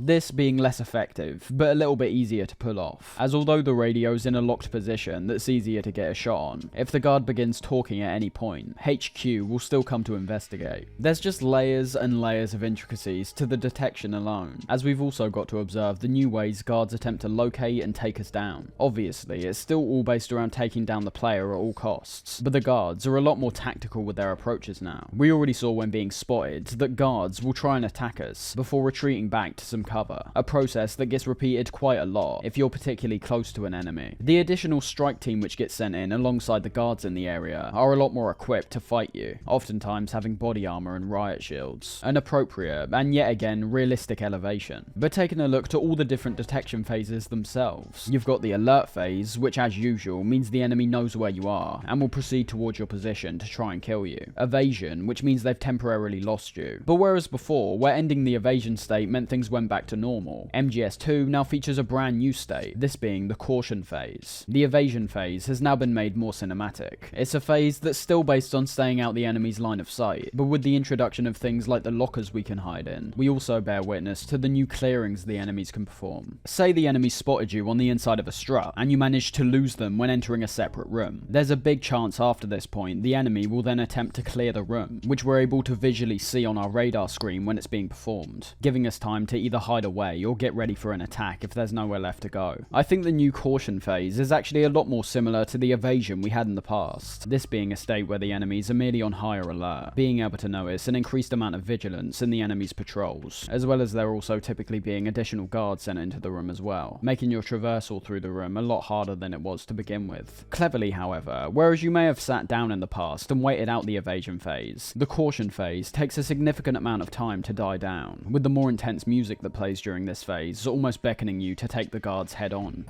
Speaker 1: This being less effective, but a little bit easier to pull off, as although the radio's in a locked position that's easier to get a shot on, if the guard begins talking at any point, HQ will still come to investigate. There's just layers and layers of intricacies to the detection alone, as we've also got to observe the new ways guards attempt to locate and take us down. Obviously, it's still all based around taking down the player at all costs, but the guards are a lot more tactical with their approaches now. We already saw when being spotted that guards will try and attack us before retreating back to some cover, a process that gets repeated quite a lot if you're particularly close to an enemy. The additional strike team which gets sent in alongside the guards in the area are a lot more equipped to fight you, oftentimes having body armor and riot shields, an appropriate and yet again realistic elevation. But taking a look to all the different detection phases themselves, you've got the alert phase, which as usual means the enemy knows where you are and will proceed towards your position to try and kill you. Evasion, which means they've temporarily lost you. But whereas before, where ending the evasion state meant things went back back to normal. MGS2 now features a brand new state, this being the caution phase. The evasion phase has now been made more cinematic. It's a phase that's still based on staying out the enemy's line of sight, but with the introduction of things like the lockers we can hide in, we also bear witness to the new clearings the enemies can perform. Say the enemy spotted you on the inside of a strut, and you managed to lose them when entering a separate room. There's a big chance after this point the enemy will then attempt to clear the room, which we're able to visually see on our radar screen when it's being performed, giving us time to either hide away or get ready for an attack if there's nowhere left to go. I think the new caution phase is actually a lot more similar to the evasion we had in the past, this being a state where the enemies are merely on higher alert, being able to notice an increased amount of vigilance in the enemy's patrols, as well as there also typically being additional guards sent into the room as well, making your traversal through the room a lot harder than it was to begin with. Cleverly, however, whereas you may have sat down in the past and waited out the evasion phase, the caution phase takes a significant amount of time to die down, with the more intense music that plays during this phase almost beckoning you to take the guards head on.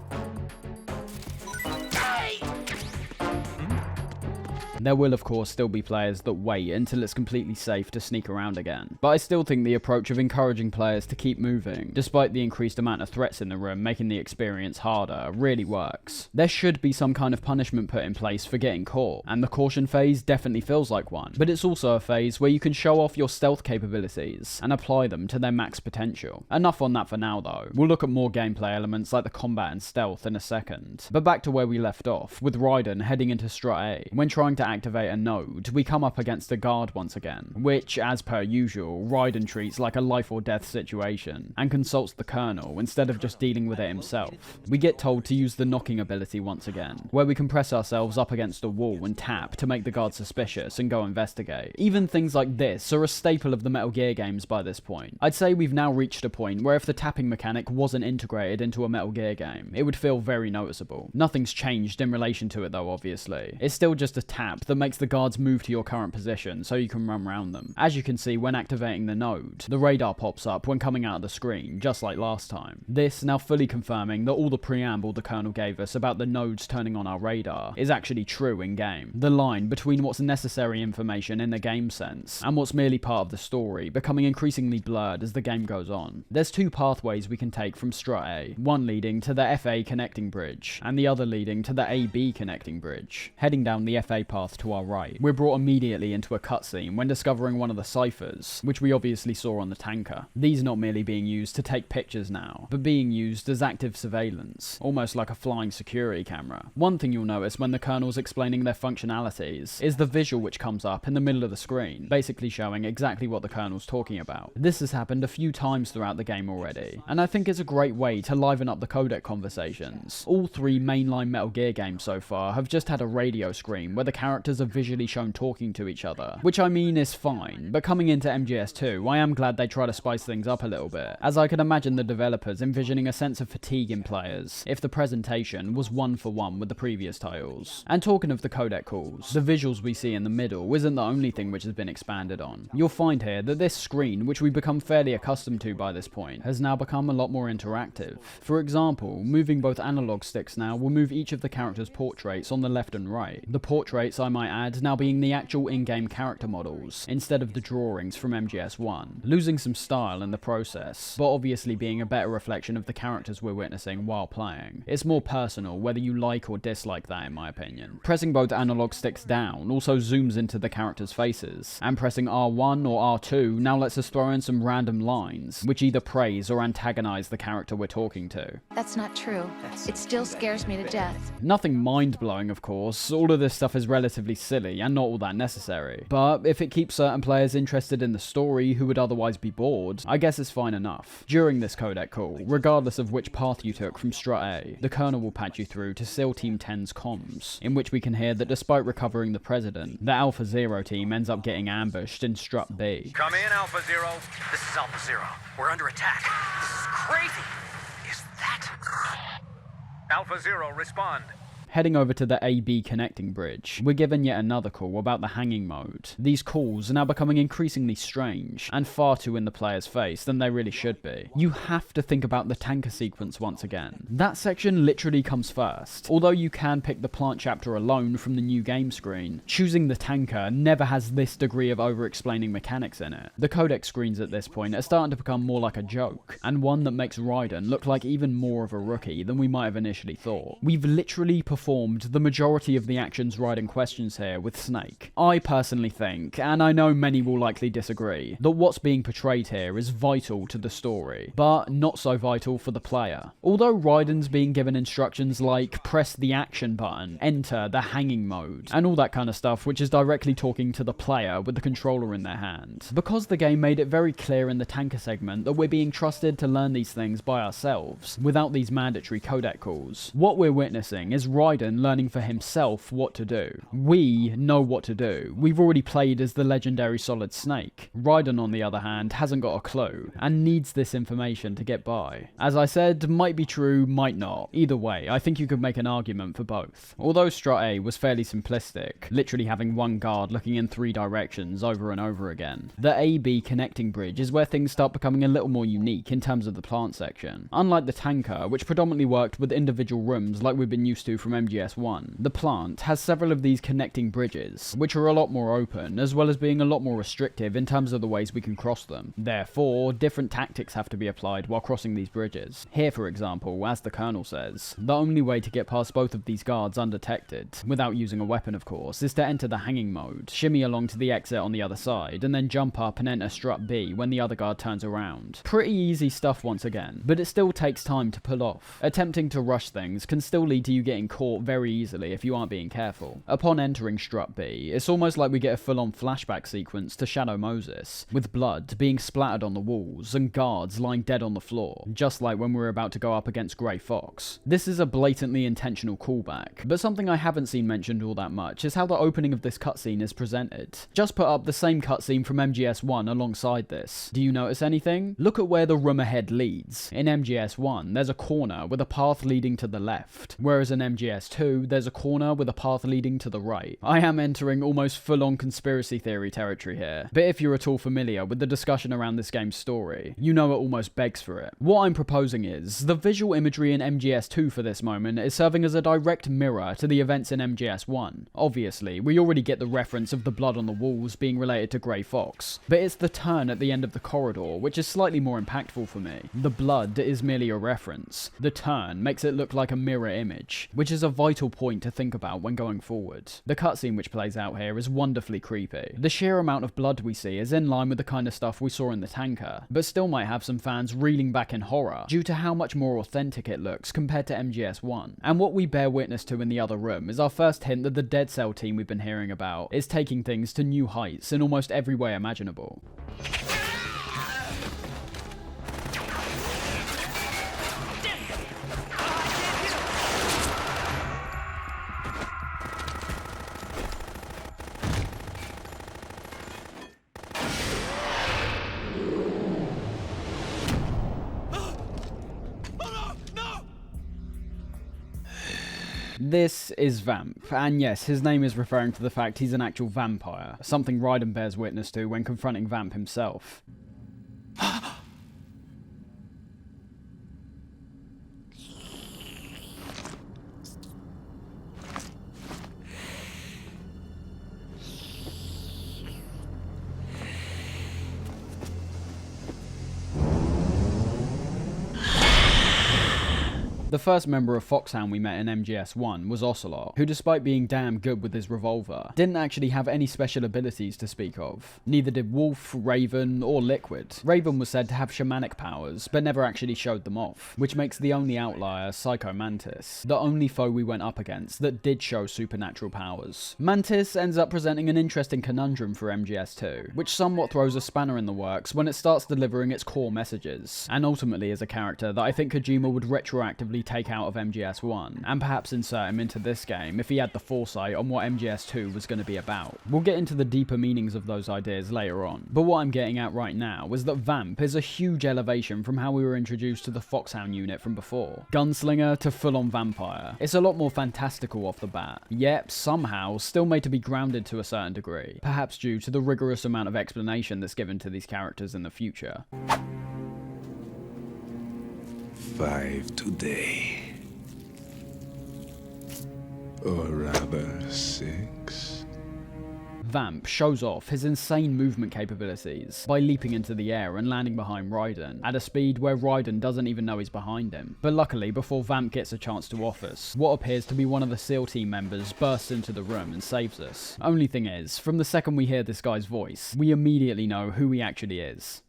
Speaker 1: There will of course still be players that wait until it's completely safe to sneak around again, but I still think the approach of encouraging players to keep moving, despite the increased amount of threats in the room making the experience harder, really works. There should be some kind of punishment put in place for getting caught, and the caution phase definitely feels like one, but it's also a phase where you can show off your stealth capabilities and apply them to their max potential. Enough on that for now though, we'll look at more gameplay elements like the combat and stealth in a second, but back to where we left off, with Raiden heading into Strut A. When trying to activate a node, we come up against a guard once again, which, as per usual, Raiden treats like a life or death situation, and consults the Colonel instead of just dealing with it himself. We get told to use the knocking ability once again, where we can press ourselves up against a wall and tap to make the guard suspicious and go investigate. Even things like this are a staple of the Metal Gear games by this point. I'd say we've now reached a point where if the tapping mechanic wasn't integrated into a Metal Gear game, it would feel very noticeable. Nothing's changed in relation to it though, obviously. It's still just a tap that makes the guards move to your current position so you can run around them. As you can see when activating the node, the radar pops up when coming out of the screen, just like last time. This now fully confirming that all the preamble the Colonel gave us about the nodes turning on our radar is actually true in game. The line between what's necessary information in the game sense and what's merely part of the story becoming increasingly blurred as the game goes on. There's two pathways we can take from Strut A, one leading to the FA connecting bridge and the other leading to the AB connecting bridge. Heading down the FA path to our right, we're brought immediately into a cutscene when discovering one of the ciphers, which we obviously saw on the tanker. These not merely being used to take pictures now, but being used as active surveillance, almost like a flying security camera. One thing you'll notice when the Colonel's explaining their functionalities is the visual which comes up in the middle of the screen, basically showing exactly what the Colonel's talking about. This has happened a few times throughout the game already, and I think it's a great way to liven up the codec conversations. All three mainline Metal Gear games so far have just had a radio screen where the characters are visually shown talking to each other, which I mean is fine, but coming into MGS2, I am glad they try to spice things up a little bit, as I can imagine the developers envisioning a sense of fatigue in players if the presentation was one for one with the previous titles. And talking of the codec calls, the visuals we see in the middle isn't the only thing which has been expanded on. You'll find here that this screen, which we've become fairly accustomed to by this point, has now become a lot more interactive. For example, moving both analog sticks now will move each of the characters' portraits on the left and right. The portraits, I might add, now being the actual in-game character models, instead of the drawings from MGS1, losing some style in the process, but obviously being a better reflection of the characters we're witnessing while playing. It's more personal whether you like or dislike that in my opinion. Pressing both analog sticks down also zooms into the characters' faces, and pressing R1 or R2 now lets us throw in some random lines, which either praise or antagonize the character we're talking to.
Speaker 15: That's not true. It still scares me to death.
Speaker 1: Nothing mind-blowing of course, all of this stuff is relatively silly and not all that necessary, but if it keeps certain players interested in the story who would otherwise be bored, I guess it's fine enough. During this codec call, regardless of which path you took from Strut A, the Colonel will patch you through to SEAL Team 10's comms, in which we can hear that despite recovering the President, the Alpha Zero team ends up getting ambushed in Strut B.
Speaker 20: Come in, Alpha Zero.
Speaker 8: This is Alpha Zero. We're under attack. This is crazy. Is that...
Speaker 20: Alpha Zero, respond.
Speaker 1: Heading over to the AB connecting bridge, we're given yet another call about the hanging mode. These calls are now becoming increasingly strange, and far too in the player's face than they really should be. You have to think about the tanker sequence once again. That section literally comes first. Although you can pick the plant chapter alone from the new game screen, choosing the tanker never has this degree of over-explaining mechanics in it. The codec screens at this point are starting to become more like a joke, and one that makes Raiden look like even more of a rookie than we might have initially thought. We've literally performed the majority of the actions Raiden questions here with Snake. I personally think, and I know many will likely disagree, that what's being portrayed here is vital to the story, but not so vital for the player. Although Raiden's being given instructions like press the action button, enter the hanging mode, and all that kind of stuff, which is directly talking to the player with the controller in their hand. Because the game made it very clear in the tanker segment that we're being trusted to learn these things by ourselves, without these mandatory codec calls, what we're witnessing is Raiden learning for himself what to do. We know what to do. We've already played as the legendary Solid Snake. Raiden, on the other hand, hasn't got a clue, and needs this information to get by. As I said, might be true, might not. Either way, I think you could make an argument for both. Although Strut A was fairly simplistic, literally having one guard looking in 3 directions over and over again, the AB connecting bridge is where things start becoming a little more unique in terms of the plant section. Unlike the tanker, which predominantly worked with individual rooms like we've been used to from MGS1, the plant has several of these connecting bridges, which are a lot more open, as well as being a lot more restrictive in terms of the ways we can cross them. Therefore, different tactics have to be applied while crossing these bridges. Here, for example, as the Colonel says, the only way to get past both of these guards undetected, without using a weapon of course, is to enter the hanging mode, shimmy along to the exit on the other side, and then jump up and enter strut B when the other guard turns around. Pretty easy stuff once again, but it still takes time to pull off. Attempting to rush things can still lead to you getting caught very easily if you aren't being careful. Upon entering strut B, it's almost like we get a full-on flashback sequence to Shadow Moses, with blood being splattered on the walls and guards lying dead on the floor, just like when we were about to go up against Grey Fox. This is a blatantly intentional callback, but something I haven't seen mentioned all that much is how the opening of this cutscene is presented. Just put up the same cutscene from MGS1 alongside this. Do you notice anything? Look at where the room ahead leads. In MGS1, there's a corner with a path leading to the left, whereas in MGS2, there's a corner with a path leading to the right. I am entering almost full-on conspiracy theory territory here, but if you're at all familiar with the discussion around this game's story, you know it almost begs for it. What I'm proposing is, the visual imagery in MGS2 for this moment is serving as a direct mirror to the events in MGS1. Obviously, we already get the reference of the blood on the walls being related to Grey Fox, but it's the turn at the end of the corridor which is slightly more impactful for me. The blood is merely a reference. The turn makes it look like a mirror image, which is a vital point to think about when going forward. The cutscene which plays out here is wonderfully creepy. The sheer amount of blood we see is in line with the kind of stuff we saw in the tanker, but still might have some fans reeling back in horror due to how much more authentic it looks compared to MGS1. And what we bear witness to in the other room is our first hint that the Dead Cell team we've been hearing about is taking things to new heights in almost every way imaginable. This is Vamp, and yes, his name is referring to the fact he's an actual vampire, something Raiden bears witness to when confronting Vamp himself. The first member of Foxhound we met in MGS1 was Ocelot, who despite being damn good with his revolver, didn't actually have any special abilities to speak of. Neither did Wolf, Raven, or Liquid. Raven was said to have shamanic powers, but never actually showed them off, which makes the only outlier Psycho Mantis, the only foe we went up against that did show supernatural powers. Mantis ends up presenting an interesting conundrum for MGS2, which somewhat throws a spanner in the works when it starts delivering its core messages, and ultimately is a character that I think Kojima would retroactively immediately take out of MGS1, and perhaps insert him into this game if he had the foresight on what MGS2 was going to be about. We'll get into the deeper meanings of those ideas later on, but what I'm getting at right now is that Vamp is a huge elevation from how we were introduced to the Foxhound unit from before. Gunslinger to full-on vampire. It's a lot more fantastical off the bat, yet somehow still made to be grounded to a certain degree, perhaps due to the rigorous amount of explanation that's given to these characters in the future.
Speaker 3: 5 today. Or rather 6.
Speaker 1: Vamp shows off his insane movement capabilities by leaping into the air and landing behind Raiden at a speed where Raiden doesn't even know he's behind him. But luckily, before Vamp gets a chance to off us, what appears to be one of the SEAL team members bursts into the room and saves us. Only thing is, from the second we hear this guy's voice, we immediately know who he actually is.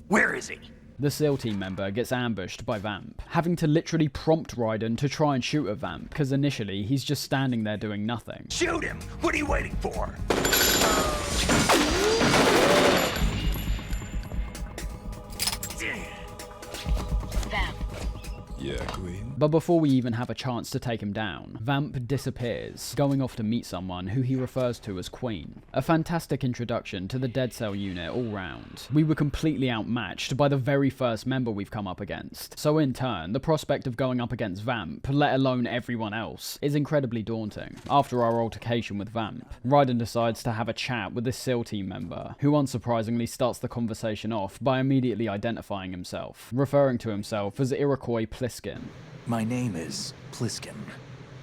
Speaker 8: Where is he?
Speaker 1: The SEAL team member gets ambushed by Vamp, having to literally prompt Raiden to try and shoot at Vamp, because initially he's just standing there doing nothing.
Speaker 8: Shoot him! What are you waiting for?
Speaker 3: Yeah, Queen.
Speaker 1: But before we even have a chance to take him down, Vamp disappears, going off to meet someone who he refers to as Queen. A fantastic introduction to the Dead Cell unit all round. We were completely outmatched by the very first member we've come up against, so in turn, the prospect of going up against Vamp, let alone everyone else, is incredibly daunting. After our altercation with Vamp, Raiden decides to have a chat with this SEAL team member, who unsurprisingly starts the conversation off by immediately identifying himself, referring to himself as Iroquois Pliskin.
Speaker 10: My name is Pliskin.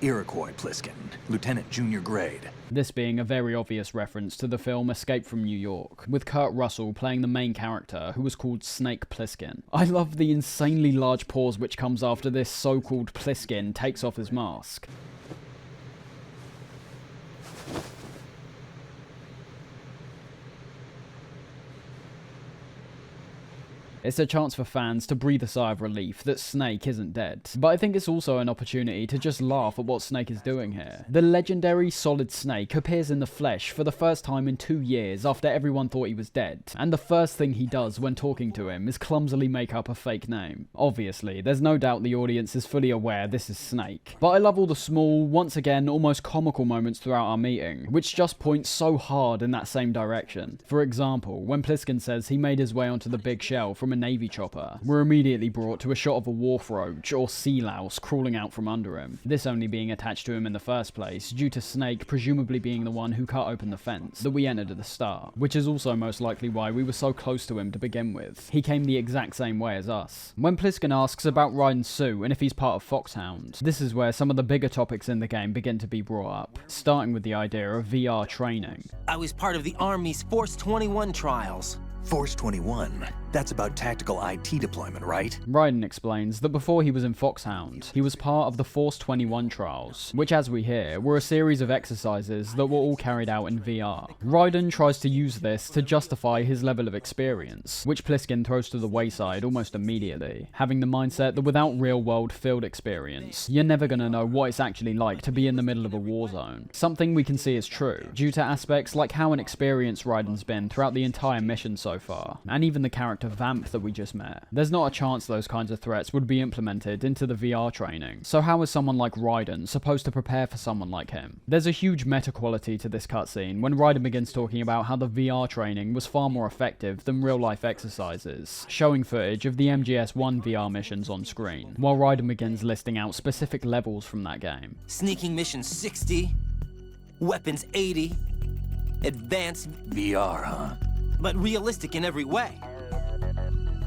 Speaker 10: Iroquois Pliskin, Lieutenant Junior Grade.
Speaker 1: This being a very obvious reference to the film Escape from New York, with Kurt Russell playing the main character who was called Snake Plissken. I love the insanely large pause which comes after this so-called Pliskin takes off his mask. It's a chance for fans to breathe a sigh of relief that Snake isn't dead. But I think it's also an opportunity to just laugh at what Snake is doing here. The legendary Solid Snake appears in the flesh for the first time in 2 years after everyone thought he was dead. And the first thing he does when talking to him is clumsily make up a fake name. Obviously, there's no doubt the audience is fully aware this is Snake. But I love all the small, once again, almost comical moments throughout our meeting, which just point so hard in that same direction. For example, when Pliskin says he made his way onto the big shell from a Navy chopper, we're immediately brought to a shot of a wharf roach or sea louse crawling out from under him, this only being attached to him in the first place due to Snake presumably being the one who cut open the fence that we entered at the start, which is also most likely why we were so close to him to begin with. He came the exact same way as us. When Pliskin asks about Raiden's suit and if he's part of Foxhound, this is where some of the bigger topics in the game begin to be brought up, starting with the idea of VR training.
Speaker 23: I was part of the Army's Force 21 trials.
Speaker 10: Force 21? That's about tactical IT deployment, right?
Speaker 1: Raiden explains that before he was in Foxhound, he was part of the Force 21 trials, which as we hear, were a series of exercises that were all carried out in VR. Raiden tries to use this to justify his level of experience, which Pliskin throws to the wayside almost immediately, having the mindset that without real-world field experience, you're never gonna know what it's actually like to be in the middle of a war zone. Something we can see is true, due to aspects like how inexperienced Raiden's been throughout the entire mission so far, and even the character Vamp that we just met. There's not a chance those kinds of threats would be implemented into the VR training, so how is someone like Raiden supposed to prepare for someone like him? There's a huge meta quality to this cutscene when Raiden begins talking about how the VR training was far more effective than real life exercises, showing footage of the MGS1 VR missions on screen, while Raiden begins listing out specific levels from that game.
Speaker 23: Sneaking mission 60, weapons 80, advanced
Speaker 10: VR, huh?
Speaker 23: But realistic in every way.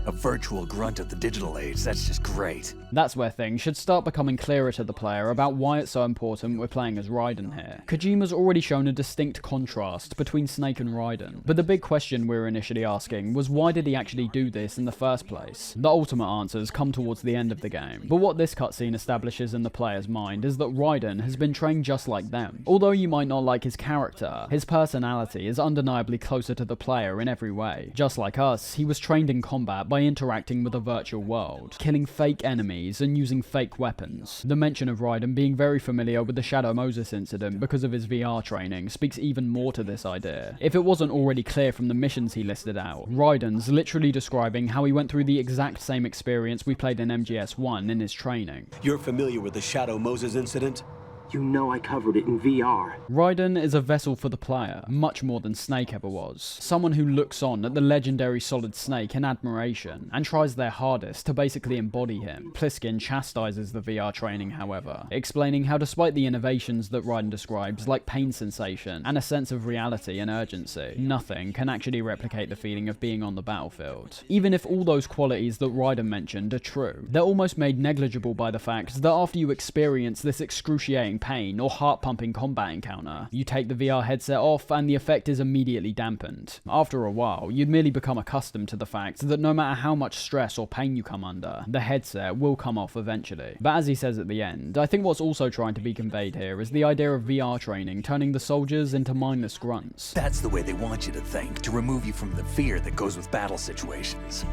Speaker 10: A virtual grunt of the digital age, that's just great.
Speaker 1: That's where things should start becoming clearer to the player about why it's so important we're playing as Raiden here. Kojima's already shown a distinct contrast between Snake and Raiden, but the big question we were initially asking was why did he actually do this in the first place? The ultimate answers come towards the end of the game, but what this cutscene establishes in the player's mind is that Raiden has been trained just like them. Although you might not like his character, his personality is undeniably closer to the player in every way. Just like us, he was trained in combat by by interacting with a virtual world, killing fake enemies and using fake weapons. The mention of Raiden being very familiar with the Shadow Moses incident because of his VR training speaks even more to this idea. If it wasn't already clear from the missions he listed out, Raiden's literally describing how he went through the exact same experience we played in MGS1 in his training.
Speaker 5: You're familiar with the Shadow Moses incident?
Speaker 12: You know I covered it in VR.
Speaker 1: Raiden is a vessel for the player, much more than Snake ever was. Someone who looks on at the legendary Solid Snake in admiration, and tries their hardest to basically embody him. Pliskin chastises the VR training, however, explaining how despite the innovations that Raiden describes, like pain sensation, and a sense of reality and urgency, nothing can actually replicate the feeling of being on the battlefield. Even if all those qualities that Raiden mentioned are true, they're almost made negligible by the fact that after you experience this excruciating pain or heart-pumping combat encounter, you take the VR headset off and the effect is immediately dampened. After a while, you'd merely become accustomed to the fact that no matter how much stress or pain you come under, the headset will come off eventually. But as he says at the end, I think what's also trying to be conveyed here is the idea of VR training turning the soldiers into mindless grunts.
Speaker 10: That's the way they want you to think, to remove you from the fear that goes with battle situations.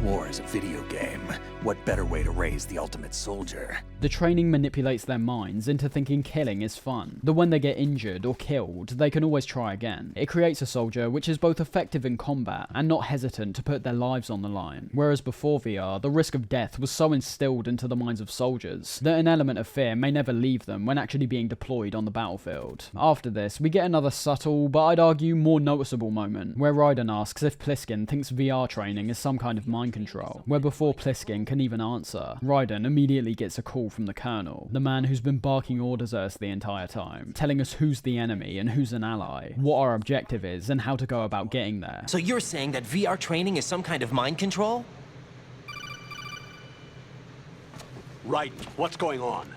Speaker 10: War is a video game. What better way to raise the ultimate soldier?
Speaker 1: The training manipulates their minds into thinking killing is fun, that when they get injured or killed, they can always try again. It creates a soldier which is both effective in combat and not hesitant to put their lives on the line. Whereas before VR, the risk of death was so instilled into the minds of soldiers that an element of fear may never leave them when actually being deployed on the battlefield. After this, we get another subtle, but I'd argue more noticeable moment, where Raiden asks if Pliskin thinks VR training is some kind of mind control, where before Pliskin can even answer, Raiden immediately gets a call from the Colonel, the man who's been barking orders at us the entire time, telling us who's the enemy and who's an ally, what our objective is, and how to go about getting there.
Speaker 23: So you're saying that VR training is some kind of mind control?
Speaker 5: Right, what's going on?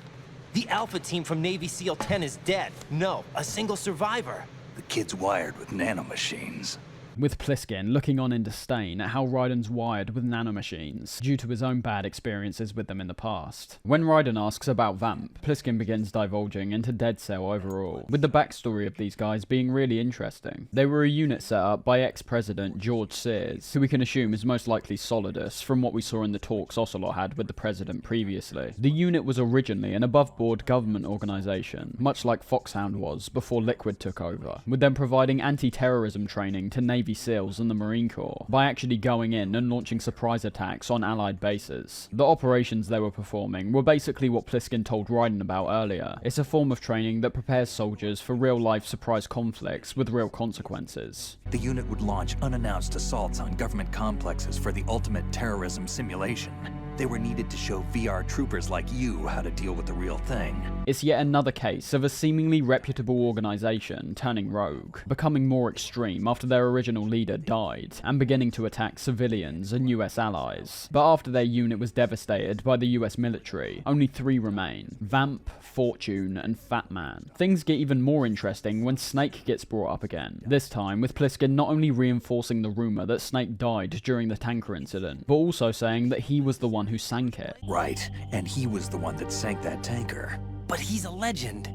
Speaker 23: The Alpha team from Navy SEAL 10 is dead. No, a single survivor.
Speaker 10: The kid's wired with nanomachines.
Speaker 1: With Pliskin looking on in disdain at how Raiden's wired with nanomachines, due to his own bad experiences with them in the past. When Raiden asks about Vamp, Pliskin begins divulging into Dead Cell overall, with the backstory of these guys being really interesting. They were a unit set up by ex-president George Sears, who we can assume is most likely Solidus from what we saw in the talks Ocelot had with the president previously. The unit was originally an above-board government organisation, much like Foxhound was before Liquid took over, with them providing anti-terrorism training to Navy SEALs and the Marine Corps by actually going in and launching surprise attacks on allied bases. The operations they were performing were basically what Pliskin told Raiden about earlier. It's a form of training that prepares soldiers for real-life surprise conflicts with real consequences.
Speaker 10: The unit would launch unannounced assaults on government complexes for the ultimate terrorism simulation. They were needed to show VR troopers like you how to deal with the real thing.
Speaker 1: It's yet another case of a seemingly reputable organisation turning rogue, becoming more extreme after their original leader died, and beginning to attack civilians and US allies. But after their unit was devastated by the US military, only 3 remain: Vamp, Fortune, and Fat Man. Things get even more interesting when Snake gets brought up again, this time with Pliskin not only reinforcing the rumour that Snake died during the tanker incident, but also saying that he was the one who sank it.
Speaker 10: Right, and he was the one that sank that tanker.
Speaker 23: But he's a legend.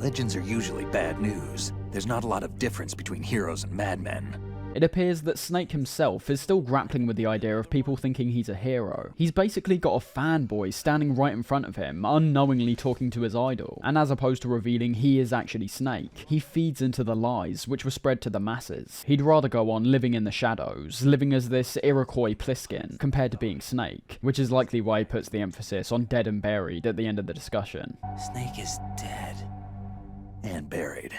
Speaker 10: Legends are usually bad news. There's not a lot of difference between heroes and madmen.
Speaker 1: It appears that Snake himself is still grappling with the idea of people thinking he's a hero. He's basically got a fanboy standing right in front of him, unknowingly talking to his idol, and as opposed to revealing he is actually Snake, he feeds into the lies which were spread to the masses. He'd rather go on living in the shadows, living as this Iroquois Pliskin, compared to being Snake, which is likely why he puts the emphasis on dead and buried at the end of the discussion.
Speaker 23: Snake is dead.
Speaker 10: And buried.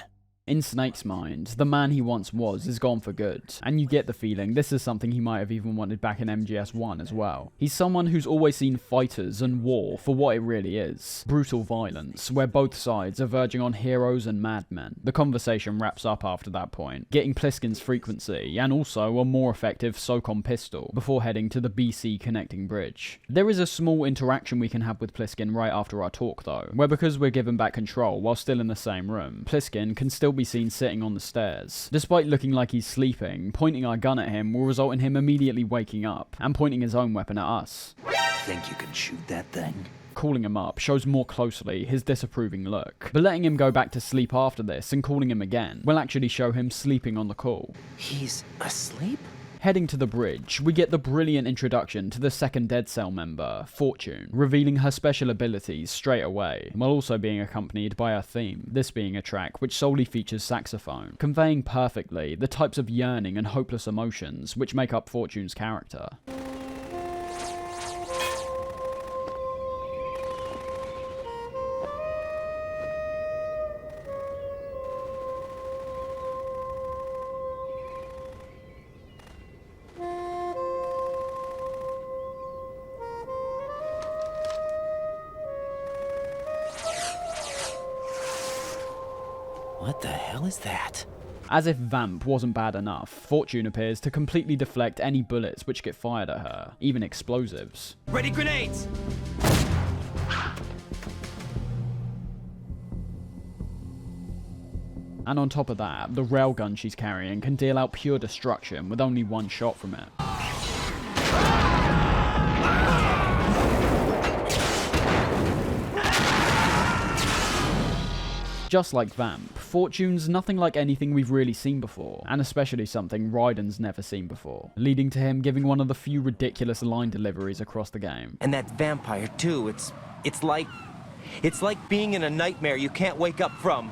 Speaker 1: In Snake's mind, the man he once was is gone for good, and you get the feeling this is something he might have even wanted back in MGS1 as well. He's someone who's always seen fighters and war for what it really is: brutal violence, where both sides are verging on heroes and madmen. The conversation wraps up after that point, getting Pliskin's frequency, and also a more effective SOCOM pistol, before heading to the BC connecting bridge. There is a small interaction we can have with Pliskin right after our talk though, where because we're given back control while still in the same room, Pliskin can still be seen sitting on the stairs. Despite looking like he's sleeping, pointing our gun at him will result in him immediately waking up, and pointing his own weapon at us.
Speaker 10: Think you can shoot that thing?
Speaker 1: Calling him up shows more closely his disapproving look, but letting him go back to sleep after this and calling him again will actually show him sleeping on the call.
Speaker 23: He's asleep?
Speaker 1: Heading to the bridge, we get the brilliant introduction to the second Dead Cell member, Fortune, revealing her special abilities straight away, while also being accompanied by her theme, this being a track which solely features saxophone, conveying perfectly the types of yearning and hopeless emotions which make up Fortune's character.
Speaker 23: What the hell is that?
Speaker 1: As if Vamp wasn't bad enough, Fortune appears to completely deflect any bullets which get fired at her, even explosives.
Speaker 23: Ready grenades!
Speaker 1: And on top of that, the railgun she's carrying can deal out pure destruction with only one shot from it. Just like Vamp, Fortune's nothing like anything we've really seen before, and especially something Raiden's never seen before, leading to him giving one of the few ridiculous line deliveries across the game.
Speaker 23: And that vampire too, it's like being in a nightmare you can't wake up from.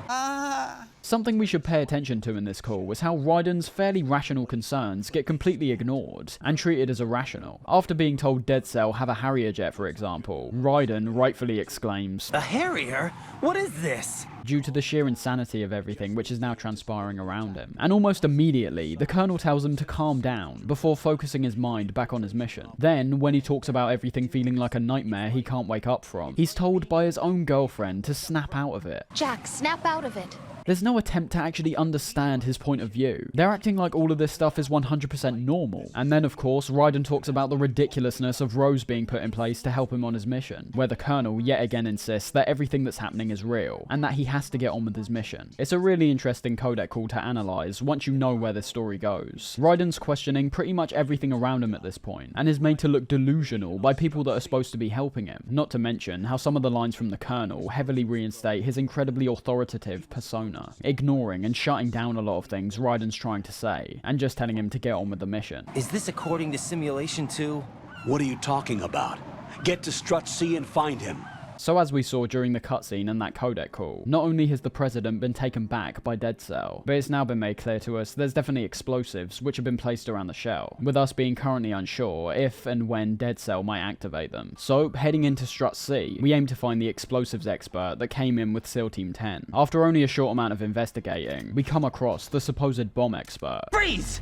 Speaker 1: Something we should pay attention to in this call was how Raiden's fairly rational concerns get completely ignored and treated as irrational. After being told Dead Cell have a Harrier jet, for example, Raiden rightfully exclaims,
Speaker 23: "A Harrier? What is this?"
Speaker 1: due to the sheer insanity of everything which is now transpiring around him. And almost immediately, the Colonel tells him to calm down before focusing his mind back on his mission. Then, when he talks about everything feeling like a nightmare he can't wake up from, he's told by his own girlfriend to snap out of it.
Speaker 15: Jack, snap out of it.
Speaker 1: There's no attempt to actually understand his point of view. They're acting like all of this stuff is 100% normal. And then, of course, Raiden talks about the ridiculousness of Rose being put in place to help him on his mission, where the Colonel yet again insists that everything that's happening is real, and that he has to get on with his mission. It's a really interesting codec call to analyze once you know where this story goes. Raiden's questioning pretty much everything around him at this point, and is made to look delusional by people that are supposed to be helping him. Not to mention how some of the lines from the Colonel heavily reinstate his incredibly authoritative persona, ignoring and shutting down a lot of things Raiden's trying to say, and just telling him to get on with the mission.
Speaker 23: Is this according to simulation too?
Speaker 5: What are you talking about? Get to Strut C and find him.
Speaker 1: So as we saw during the cutscene and that codec call, not only has the President been taken back by Dead Cell, but it's now been made clear to us there's definitely explosives which have been placed around the shell, with us being currently unsure if and when Dead Cell might activate them. So heading into Strut C, we aim to find the explosives expert that came in with SEAL Team 10. After only a short amount of investigating, we come across the supposed bomb expert.
Speaker 23: Freeze!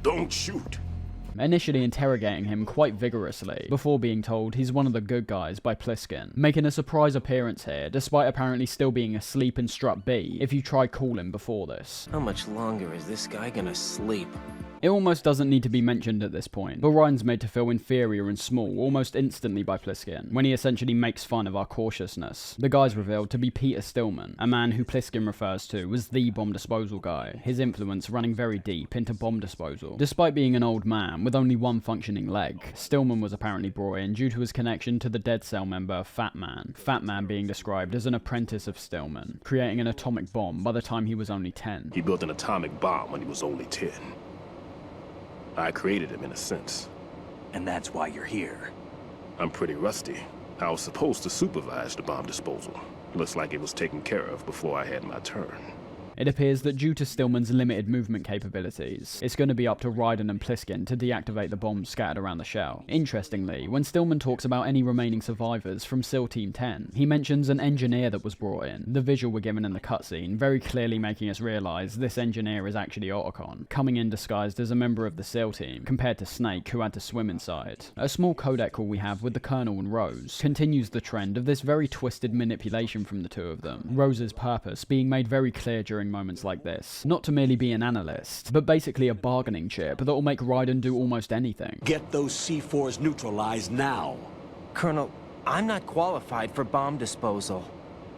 Speaker 7: Don't shoot.
Speaker 1: Initially interrogating him quite vigorously, before being told he's one of the good guys by Pliskin, making a surprise appearance here, despite apparently still being asleep in Strut B if you try call him before this.
Speaker 23: How much longer is this guy gonna sleep?
Speaker 1: It almost doesn't need to be mentioned at this point, but Ryan's made to feel inferior and small almost instantly by Pliskin, when he essentially makes fun of our cautiousness. The guy's revealed to be Peter Stillman, a man who Pliskin refers to as the bomb disposal guy, his influence running very deep into bomb disposal. Despite being an old man with only one functioning leg, Stillman was apparently brought in due to his connection to the Dead Cell member Fat Man, Fat Man being described as an apprentice of Stillman, creating an atomic bomb by the time he was only 10.
Speaker 16: He built an atomic bomb when he was only 10. I created him in a sense.
Speaker 5: And that's why you're here.
Speaker 16: I'm pretty rusty. I was supposed to supervise the bomb disposal. Looks like it was taken care of before I had my turn.
Speaker 1: It appears that due to Stillman's limited movement capabilities, it's going to be up to Raiden and Pliskin to deactivate the bombs scattered around the shell. Interestingly, when Stillman talks about any remaining survivors from SEAL Team 10, he mentions an engineer that was brought in, the visual we're given in the cutscene, very clearly making us realise this engineer is actually Otacon, coming in disguised as a member of the SEAL team, compared to Snake, who had to swim inside. A small codec call we have with the Colonel and Rose continues the trend of this very twisted manipulation from the two of them, Rose's purpose being made very clear during moments like this. Not to merely be an analyst, but basically a bargaining chip that will make Raiden do almost anything.
Speaker 5: Get those C4s neutralized now.
Speaker 23: Colonel, I'm not qualified for bomb disposal.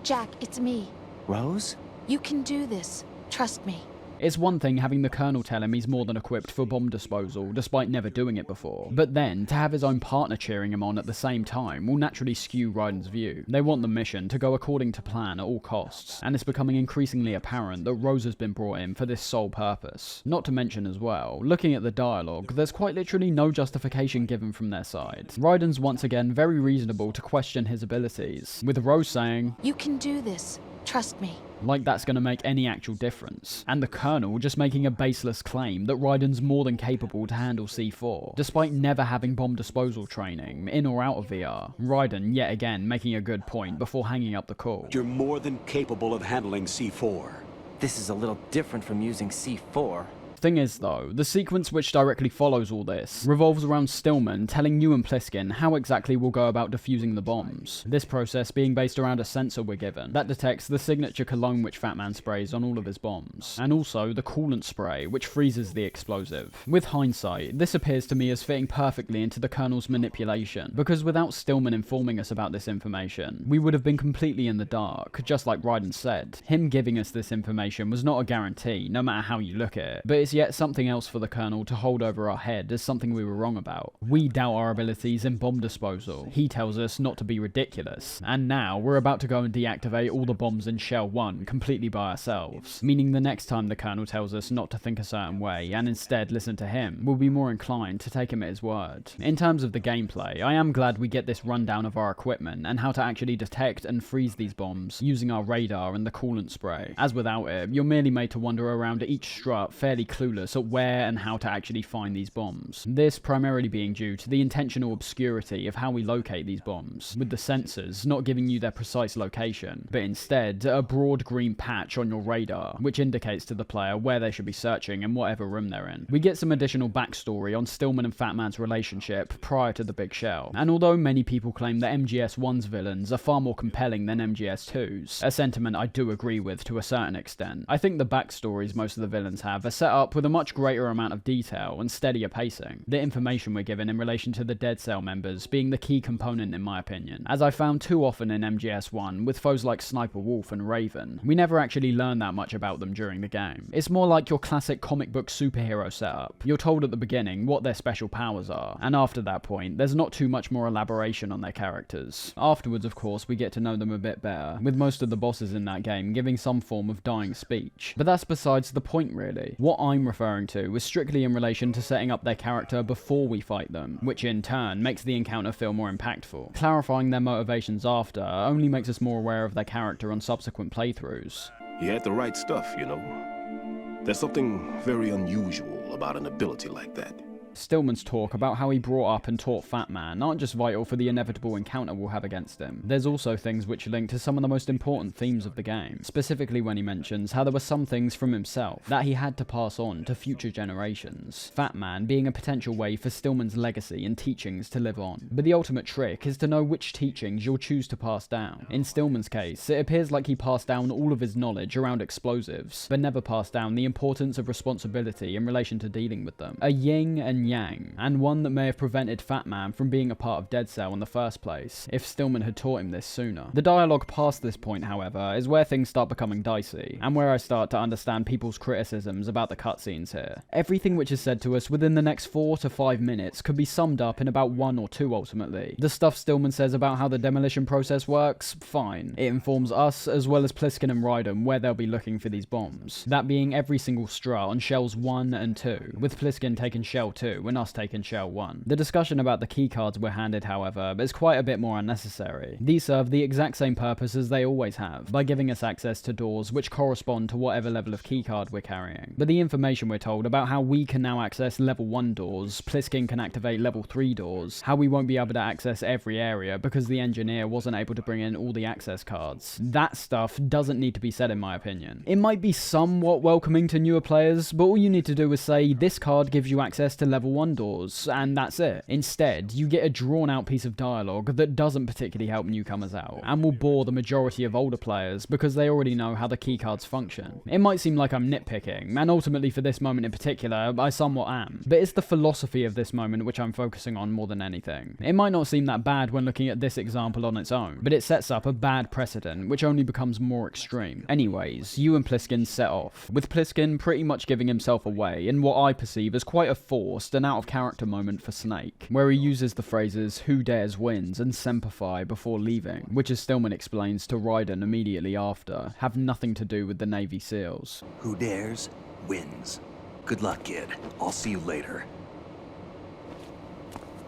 Speaker 15: Jack, it's me.
Speaker 23: Rose?
Speaker 15: You can do this. Trust me.
Speaker 1: It's one thing having the Colonel tell him he's more than equipped for bomb disposal, despite never doing it before, but then to have his own partner cheering him on at the same time will naturally skew Raiden's view. They want the mission to go according to plan at all costs, and it's becoming increasingly apparent that Rose has been brought in for this sole purpose. Not to mention as well, looking at the dialogue, there's quite literally no justification given from their side. Raiden's once again very reasonable to question his abilities, with Rose saying,
Speaker 15: "You can do this. Trust me."
Speaker 1: Like that's going to make any actual difference. And the Colonel just making a baseless claim that Raiden's more than capable to handle C4, despite never having bomb disposal training, in or out of VR. Raiden, yet again, making a good point before hanging up the call.
Speaker 5: You're more than capable of handling C4.
Speaker 23: This is a little different from using C4.
Speaker 1: Thing is though, the sequence which directly follows all this revolves around Stillman telling you and Pliskin how exactly we'll go about defusing the bombs. This process being based around a sensor we're given that detects the signature cologne which Fat Man sprays on all of his bombs, and also the coolant spray which freezes the explosive. With hindsight, this appears to me as fitting perfectly into the Colonel's manipulation, because without Stillman informing us about this information, we would have been completely in the dark, just like Raiden said. Him giving us this information was not a guarantee, no matter how you look at it, but it's yet something else for the Colonel to hold over our head as something we were wrong about. We doubt our abilities in bomb disposal. He tells us not to be ridiculous. And now we're about to go and deactivate all the bombs in Shell 1 completely by ourselves. Meaning the next time the Colonel tells us not to think a certain way and instead listen to him, we'll be more inclined to take him at his word. In terms of the gameplay, I am glad we get this rundown of our equipment and how to actually detect and freeze these bombs using our radar and the coolant spray. As without it, you're merely made to wander around each strut fairly clueless at where and how to actually find these bombs. This primarily being due to the intentional obscurity of how we locate these bombs, with the sensors not giving you their precise location, but instead a broad green patch on your radar, which indicates to the player where they should be searching in whatever room they're in. We get some additional backstory on Stillman and Fat Man's relationship prior to the Big Shell, and although many people claim that MGS1's villains are far more compelling than MGS2's, a sentiment I do agree with to a certain extent, I think the backstories most of the villains have are set up with a much greater amount of detail and steadier pacing. The information we're given in relation to the Dead Cell members being the key component in my opinion, as I found too often in MGS1 with foes like Sniper Wolf and Raven. We never actually learn that much about them during the game. It's more like your classic comic book superhero setup. You're told at the beginning what their special powers are, and after that point, there's not too much more elaboration on their characters. Afterwards, of course, we get to know them a bit better, with most of the bosses in that game giving some form of dying speech. But that's besides the point really. What I'm referring to was strictly in relation to setting up their character before we fight them, which in turn makes the encounter feel more impactful. Clarifying their motivations after only makes us more aware of their character on subsequent playthroughs.
Speaker 16: He had the right stuff, you know. There's something very unusual about an ability like that.
Speaker 1: Stillman's talk about how he brought up and taught Fat Man aren't just vital for the inevitable encounter we'll have against him. There's also things which link to some of the most important themes of the game, specifically when he mentions how there were some things from himself that he had to pass on to future generations. Fat Man being a potential way for Stillman's legacy and teachings to live on. But the ultimate trick is to know which teachings you'll choose to pass down. In Stillman's case, it appears like he passed down all of his knowledge around explosives, but never passed down the importance of responsibility in relation to dealing with them. A yin and yang, and one that may have prevented Fat Man from being a part of Dead Cell in the first place, if Stillman had taught him this sooner. The dialogue past this point, however, is where things start becoming dicey, and where I start to understand people's criticisms about the cutscenes here. Everything which is said to us within the next 4 to 5 minutes could be summed up in about 1 or 2 ultimately. The stuff Stillman says about how the demolition process works, fine. It informs us, as well as Pliskin and Raiden, where they'll be looking for these bombs. That being every single strut on Shells 1 and 2, with Pliskin taking Shell 2 and us taking Shell 1. The discussion about the keycards we're handed, however, is quite a bit more unnecessary. These serve the exact same purpose as they always have, by giving us access to doors which correspond to whatever level of keycard we're carrying. But the information we're told about how we can now access level 1 doors, Pliskin can activate level 3 doors, how we won't be able to access every area because the engineer wasn't able to bring in all the access cards. That stuff doesn't need to be said in my opinion. It might be somewhat welcoming to newer players, but all you need to do is say this card gives you access to level level 1 doors, and that's it. Instead, you get a drawn out piece of dialogue that doesn't particularly help newcomers out, and will bore the majority of older players because they already know how the keycards function. It might seem like I'm nitpicking, and ultimately for this moment in particular, I somewhat am, but it's the philosophy of this moment which I'm focusing on more than anything. It might not seem that bad when looking at this example on its own, but it sets up a bad precedent which only becomes more extreme. Anyways, you and Pliskin set off, with Pliskin pretty much giving himself away in what I perceive as quite a forced and out of character moment for Snake, where he uses the phrases "Who dares wins" and "Semper Fi" before leaving, which as Stillman explains to Raiden immediately after, have nothing to do with the Navy SEALs.
Speaker 10: Who dares wins. Good luck, kid. I'll see you later.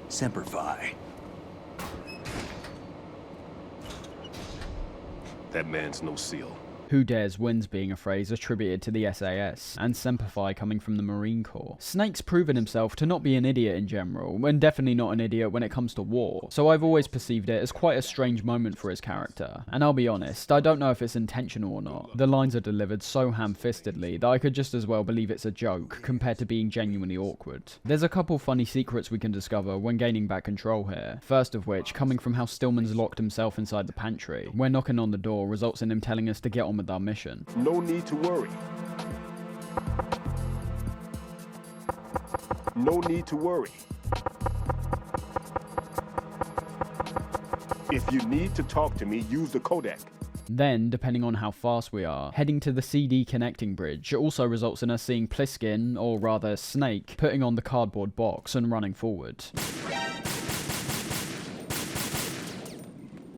Speaker 10: Semper Fi.
Speaker 16: That man's no SEAL.
Speaker 1: Who dares wins being a phrase attributed to the SAS, and Semper Fi coming from the Marine Corps. Snake's proven himself to not be an idiot in general, and definitely not an idiot when it comes to war, so I've always perceived it as quite a strange moment for his character. And I'll be honest, I don't know if it's intentional or not. The lines are delivered so ham-fistedly that I could just as well believe it's a joke, compared to being genuinely awkward. There's a couple funny secrets we can discover when gaining back control here, first of which coming from how Stillman's locked himself inside the pantry, where knocking on the door results in him telling us to get on with our mission.
Speaker 16: No need to worry. No need to worry. If you need to talk to me, use the codec.
Speaker 1: Then, depending on how fast we are, heading to the CD connecting bridge also results in us seeing Pliskin, or rather Snake, putting on the cardboard box and running forward.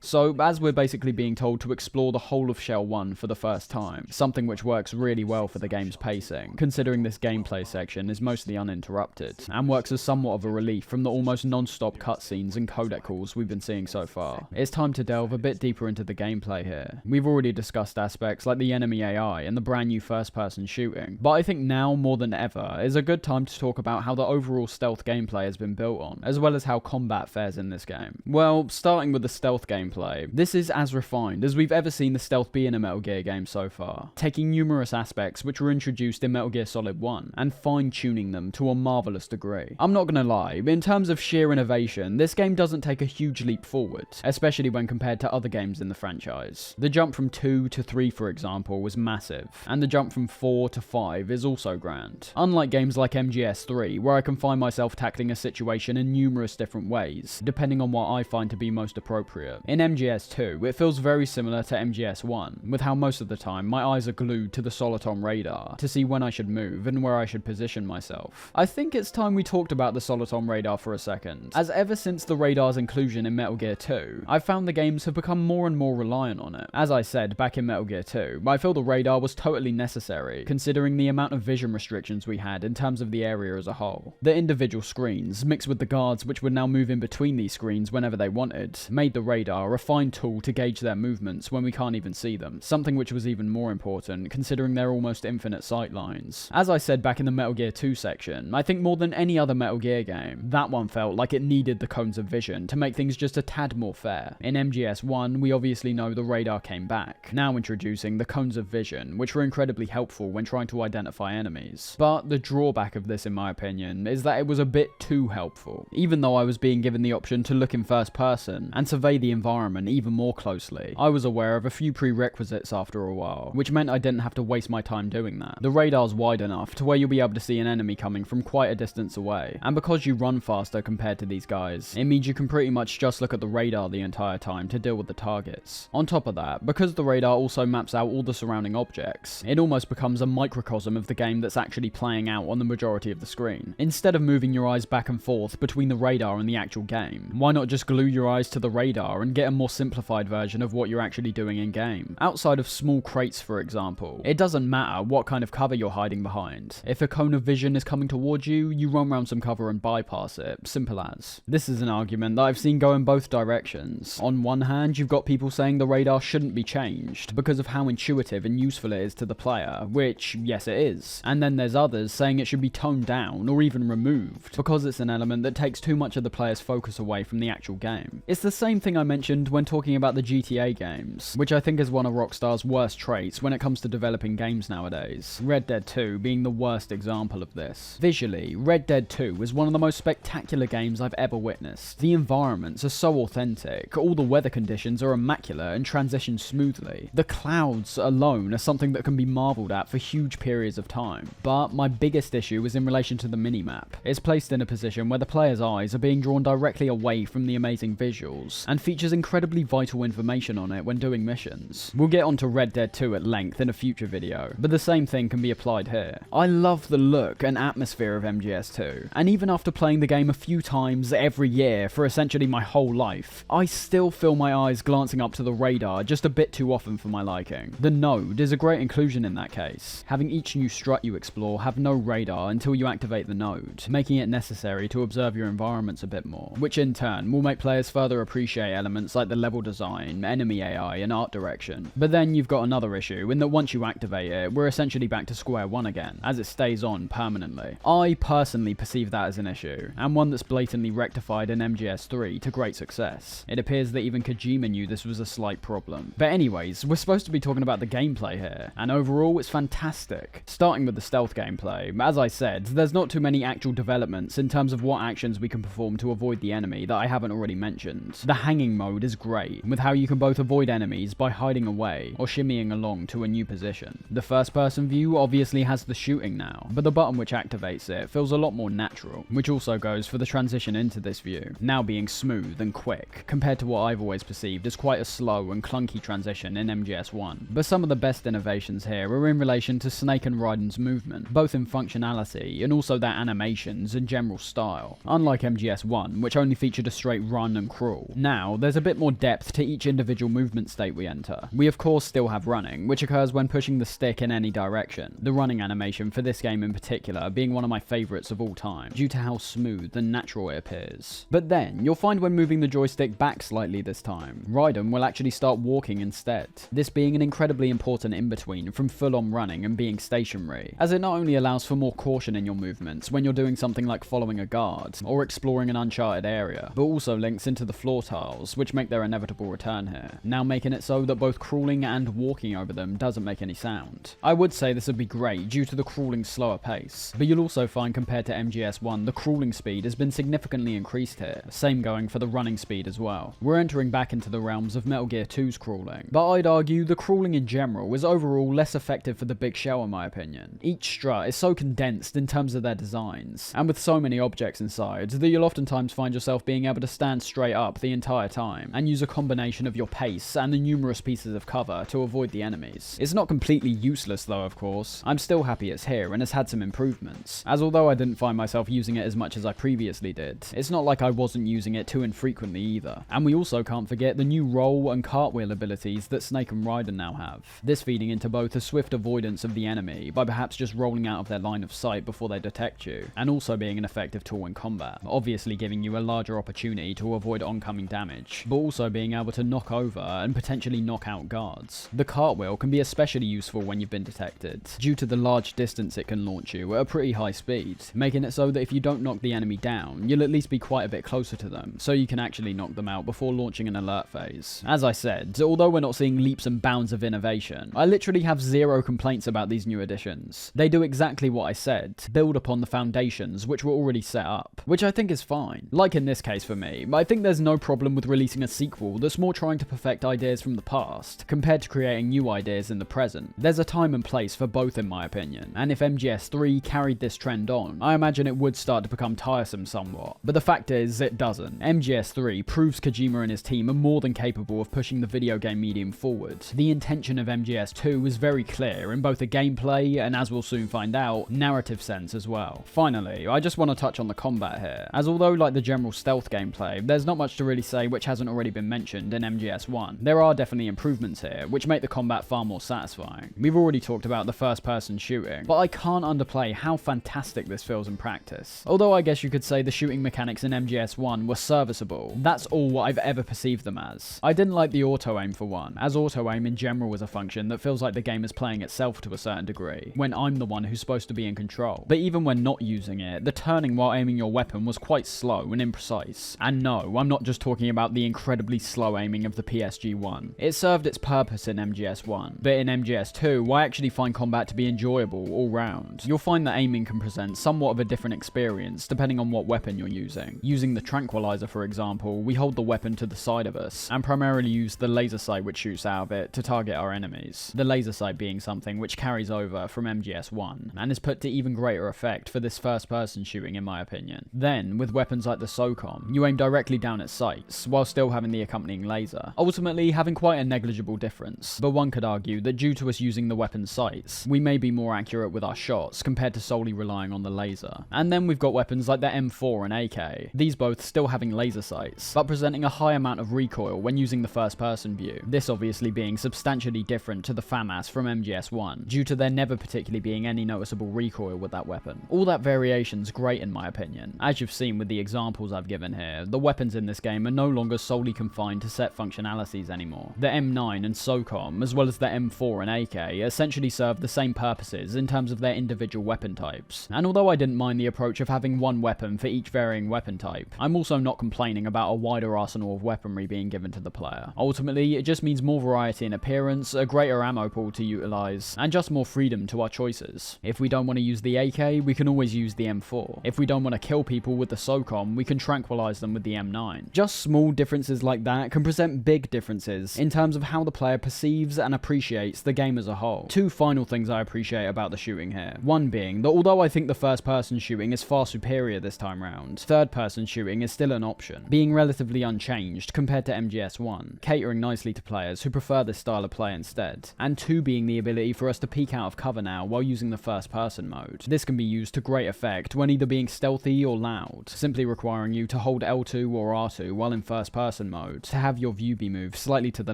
Speaker 1: So, as we're basically being told to explore the whole of Shell 1 for the first time, something which works really well for the game's pacing, considering this gameplay section is mostly uninterrupted, and works as somewhat of a relief from the almost non-stop cutscenes and codec calls we've been seeing so far. It's time to delve a bit deeper into the gameplay here. We've already discussed aspects like the enemy AI and the brand new first-person shooting, but I think now more than ever is a good time to talk about how the overall stealth gameplay has been built on, as well as how combat fares in this game. Well, starting with the stealth gameplay, this is as refined as we've ever seen the stealth be in a Metal Gear game so far, taking numerous aspects which were introduced in Metal Gear Solid 1 and fine-tuning them to a marvellous degree. I'm not gonna lie, in terms of sheer innovation, this game doesn't take a huge leap forward, especially when compared to other games in the franchise. The jump from 2 to 3, for example, was massive, and the jump from 4 to 5 is also grand. Unlike games like MGS3, where I can find myself tackling a situation in numerous different ways, depending on what I find to be most appropriate. In MGS2, it feels very similar to MGS1, with how most of the time my eyes are glued to the Soliton radar to see when I should move and where I should position myself. I think it's time we talked about the Soliton radar for a second, as ever since the radar's inclusion in Metal Gear 2, I've found the games have become more and more reliant on it. As I said back in Metal Gear 2, I feel the radar was totally necessary, considering the amount of vision restrictions we had in terms of the area as a whole. The individual screens, mixed with the guards which would now move in between these screens whenever they wanted, made the radar a fine tool to gauge their movements when we can't even see them, something which was even more important considering their almost infinite sight lines. As I said back in the Metal Gear 2 section, I think more than any other Metal Gear game, that one felt like it needed the cones of vision to make things just a tad more fair. In MGS1, we obviously know the radar came back, now introducing the cones of vision, which were incredibly helpful when trying to identify enemies. But the drawback of this, in my opinion, is that it was a bit too helpful. Even though I was being given the option to look in first person and survey the environment even more closely, I was aware of a few prerequisites after a while, which meant I didn't have to waste my time doing that. The radar's wide enough to where you'll be able to see an enemy coming from quite a distance away, and because you run faster compared to these guys, it means you can pretty much just look at the radar the entire time to deal with the targets. On top of that, because the radar also maps out all the surrounding objects, it almost becomes a microcosm of the game that's actually playing out on the majority of the screen. Instead of moving your eyes back and forth between the radar and the actual game, why not just glue your eyes to the radar and get a more simplified version of what you're actually doing in game? Outside of small crates, for example, it doesn't matter what kind of cover you're hiding behind. If a cone of vision is coming towards you, you run around some cover and bypass it, simple as. This is an argument that I've seen go in both directions. On one hand, you've got people saying the radar shouldn't be changed because of how intuitive and useful it is to the player, which, yes it is. And then there's others saying it should be toned down or even removed because it's an element that takes too much of the player's focus away from the actual game. It's the same thing I mentioned mentioned when talking about the GTA games, which I think is one of Rockstar's worst traits when it comes to developing games nowadays, Red Dead 2 being the worst example of this. Visually, Red Dead 2 is one of the most spectacular games I've ever witnessed. The environments are so authentic, all the weather conditions are immaculate and transition smoothly. The clouds alone are something that can be marvelled at for huge periods of time. But my biggest issue is in relation to the minimap. It's placed in a position where the player's eyes are being drawn directly away from the amazing visuals, and features incredibly vital information on it when doing missions. We'll get onto Red Dead 2 at length in a future video, but the same thing can be applied here. I love the look and atmosphere of MGS2, and even after playing the game a few times every year for essentially my whole life, I still feel my eyes glancing up to the radar just a bit too often for my liking. The node is a great inclusion in that case, having each new strut you explore have no radar until you activate the node, making it necessary to observe your environments a bit more, which in turn will make players further appreciate elements like the level design, enemy AI, and art direction. But then you've got another issue in that once you activate it, we're essentially back to square one again, as it stays on permanently. I personally perceive that as an issue, and one that's blatantly rectified in MGS3 to great success. It appears that even Kojima knew this was a slight problem. But anyways, we're supposed to be talking about the gameplay here, and overall it's fantastic. Starting with the stealth gameplay, as I said, there's not too many actual developments in terms of what actions we can perform to avoid the enemy that I haven't already mentioned. The hanging mode is great, with how you can both avoid enemies by hiding away or shimmying along to a new position. The first person view obviously has the shooting now, but the button which activates it feels a lot more natural, which also goes for the transition into this view, now being smooth and quick, compared to what I've always perceived as quite a slow and clunky transition in MGS1. But some of the best innovations here are in relation to Snake and Raiden's movement, both in functionality and also their animations and general style. Unlike MGS1, which only featured a straight run and crawl, now there's a bit more depth to each individual movement state we enter. We of course still have running, which occurs when pushing the stick in any direction, the running animation for this game in particular being one of my favourites of all time, due to how smooth and natural it appears. But then, you'll find when moving the joystick back slightly this time, Raiden will actually start walking instead, this being an incredibly important in-between from full-on running and being stationary, as it not only allows for more caution in your movements when you're doing something like following a guard, or exploring an uncharted area, but also links into the floor tiles, which make their inevitable return here, now making it so that both crawling and walking over them doesn't make any sound. I would say this would be great due to the crawling's slower pace, but you'll also find compared to MGS1, the crawling speed has been significantly increased here, same going for the running speed as well. We're entering back into the realms of Metal Gear 2's crawling, but I'd argue the crawling in general is overall less effective for the big shell in my opinion. Each strut is so condensed in terms of their designs, and with so many objects inside, that you'll oftentimes find yourself being able to stand straight up the entire time, and use a combination of your pace and the numerous pieces of cover to avoid the enemies. It's not completely useless though, of course. I'm still happy it's here and has had some improvements, as although I didn't find myself using it as much as I previously did, it's not like I wasn't using it too infrequently either. And we also can't forget the new roll and cartwheel abilities that Snake and Raiden now have, this feeding into both a swift avoidance of the enemy by perhaps just rolling out of their line of sight before they detect you, and also being an effective tool in combat, obviously giving you a larger opportunity to avoid oncoming damage, but also being able to knock over and potentially knock out guards. The cartwheel can be especially useful when you've been detected, due to the large distance it can launch you at a pretty high speed, making it so that if you don't knock the enemy down, you'll at least be quite a bit closer to them, so you can actually knock them out before launching an alert phase. As I said, although we're not seeing leaps and bounds of innovation, I literally have zero complaints about these new additions. They do exactly what I said, build upon the foundations which were already set up, which I think is fine. Like in this case for me, I think there's no problem with releasing a sequel that's more trying to perfect ideas from the past, compared to creating new ideas in the present. There's a time and place for both in my opinion, and if MGS3 carried this trend on, I imagine it would start to become tiresome somewhat. But the fact is, it doesn't. MGS3 proves Kojima and his team are more than capable of pushing the video game medium forward. The intention of MGS2 was very clear in both the gameplay and, as we'll soon find out, narrative sense as well. Finally, I just want to touch on the combat here, as although like the general stealth gameplay, there's not much to really say which hasn't already been mentioned in MGS1. There are definitely improvements here, which make the combat far more satisfying. We've already talked about the first person shooting, but I can't underplay how fantastic this feels in practice. Although I guess you could say the shooting mechanics in MGS1 were serviceable, that's all what I've ever perceived them as. I didn't like the auto-aim for one, as auto-aim in general is a function that feels like the game is playing itself to a certain degree, when I'm the one who's supposed to be in control. But even when not using it, the turning while aiming your weapon was quite slow and imprecise. And no, I'm not just talking about the incredible incredibly slow aiming of the PSG-1. It served its purpose in MGS-1, but in MGS-2, I actually find combat to be enjoyable all round. You'll find that aiming can present somewhat of a different experience depending on what weapon you're using. Using the tranquilizer, for example, we hold the weapon to the side of us, and primarily use the laser sight which shoots out of it to target our enemies. The laser sight being something which carries over from MGS-1, and is put to even greater effect for this first-person shooting in my opinion. Then, with weapons like the SOCOM, you aim directly down at sights, while still having the accompanying laser, ultimately having quite a negligible difference, but one could argue that due to us using the weapon's sights, we may be more accurate with our shots compared to solely relying on the laser. And then we've got weapons like the M4 and AK, these both still having laser sights, but presenting a high amount of recoil when using the first-person view, this obviously being substantially different to the FAMAS from MGS-1, due to there never particularly being any noticeable recoil with that weapon. All that variation's great in my opinion. As you've seen with the examples I've given here, the weapons in this game are no longer solely confined to set functionalities anymore. The M9 and SOCOM, as well as the M4 and AK, essentially serve the same purposes in terms of their individual weapon types. And although I didn't mind the approach of having one weapon for each varying weapon type, I'm also not complaining about a wider arsenal of weaponry being given to the player. Ultimately, it just means more variety in appearance, a greater ammo pool to utilize, and just more freedom to our choices. If we don't want to use the AK, we can always use the M4. If we don't want to kill people with the SOCOM, we can tranquilize them with the M9. Just small differences like that can present big differences in terms of how the player perceives and appreciates the game as a whole. Two final things I appreciate about the shooting here. One being that although I think the first-person shooting is far superior this time round, third-person shooting is still an option, being relatively unchanged compared to MGS-1, catering nicely to players who prefer this style of play instead. And two being the ability for us to peek out of cover now while using the first-person mode. This can be used to great effect when either being stealthy or loud, simply requiring you to hold L2 or R2 while in first-person mode to have your view be moved slightly to the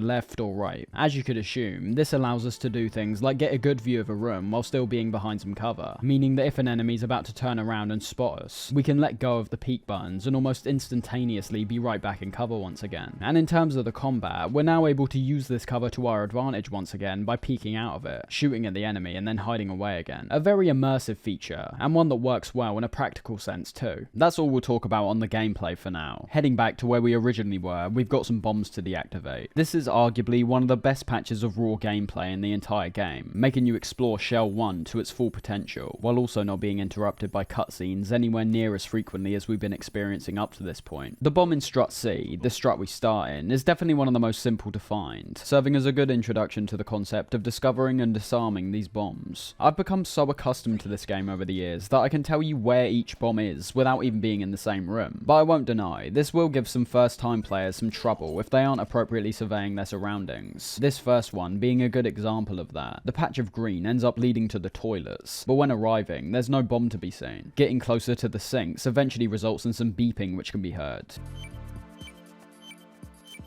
Speaker 1: left or right. As you could assume, this allows us to do things like get a good view of a room while still being behind some cover, meaning that if an enemy's about to turn around and spot us, we can let go of the peek buttons and almost instantaneously be right back in cover once again. And in terms of the combat, we're now able to use this cover to our advantage once again by peeking out of it, shooting at the enemy and then hiding away again. A very immersive feature, and one that works well in a practical sense too. That's all we'll talk about on the gameplay for now. Heading back to where we originally were, we've got some bombs to deactivate. This is arguably one of the best patches of raw gameplay in the entire game, making you explore Shell 1 to its full potential, while also not being interrupted by cutscenes anywhere near as frequently as we've been experiencing up to this point. The bomb in Strut C, the strut we start in, is definitely one of the most simple to find, serving as a good introduction to the concept of discovering and disarming these bombs. I've become so accustomed to this game over the years that I can tell you where each bomb is without even being in the same room, but I won't deny, this will give some first time players some trouble if they aren't appropriately surveying their surroundings. This first one being a good example of that. The patch of green ends up leading to the toilets, but when arriving, there's no bomb to be seen. Getting closer to the sinks eventually results in some beeping which can be heard.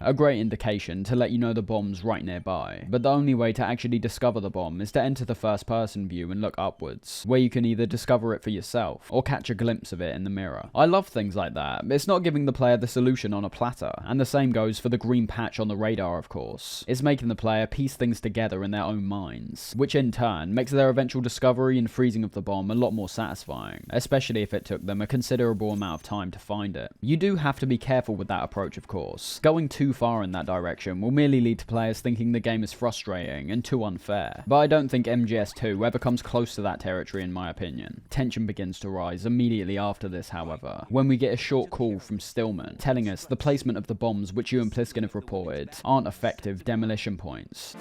Speaker 1: A great indication to let you know the bomb's right nearby, but the only way to actually discover the bomb is to enter the first person view and look upwards, where you can either discover it for yourself, or catch a glimpse of it in the mirror. I love things like that, it's not giving the player the solution on a platter, and the same goes for the green patch on the radar of course. It's making the player piece things together in their own minds, which in turn makes their eventual discovery and freezing of the bomb a lot more satisfying, especially if it took them a considerable amount of time to find it. You do have to be careful with that approach of course. Going too far in that direction will merely lead to players thinking the game is frustrating and too unfair, but I don't think MGS2 ever comes close to that territory in my opinion. Tension begins to rise immediately after this however, when we get a short call from Stillman telling us the placement of the bombs which you and Pliskin have reported aren't effective demolition points.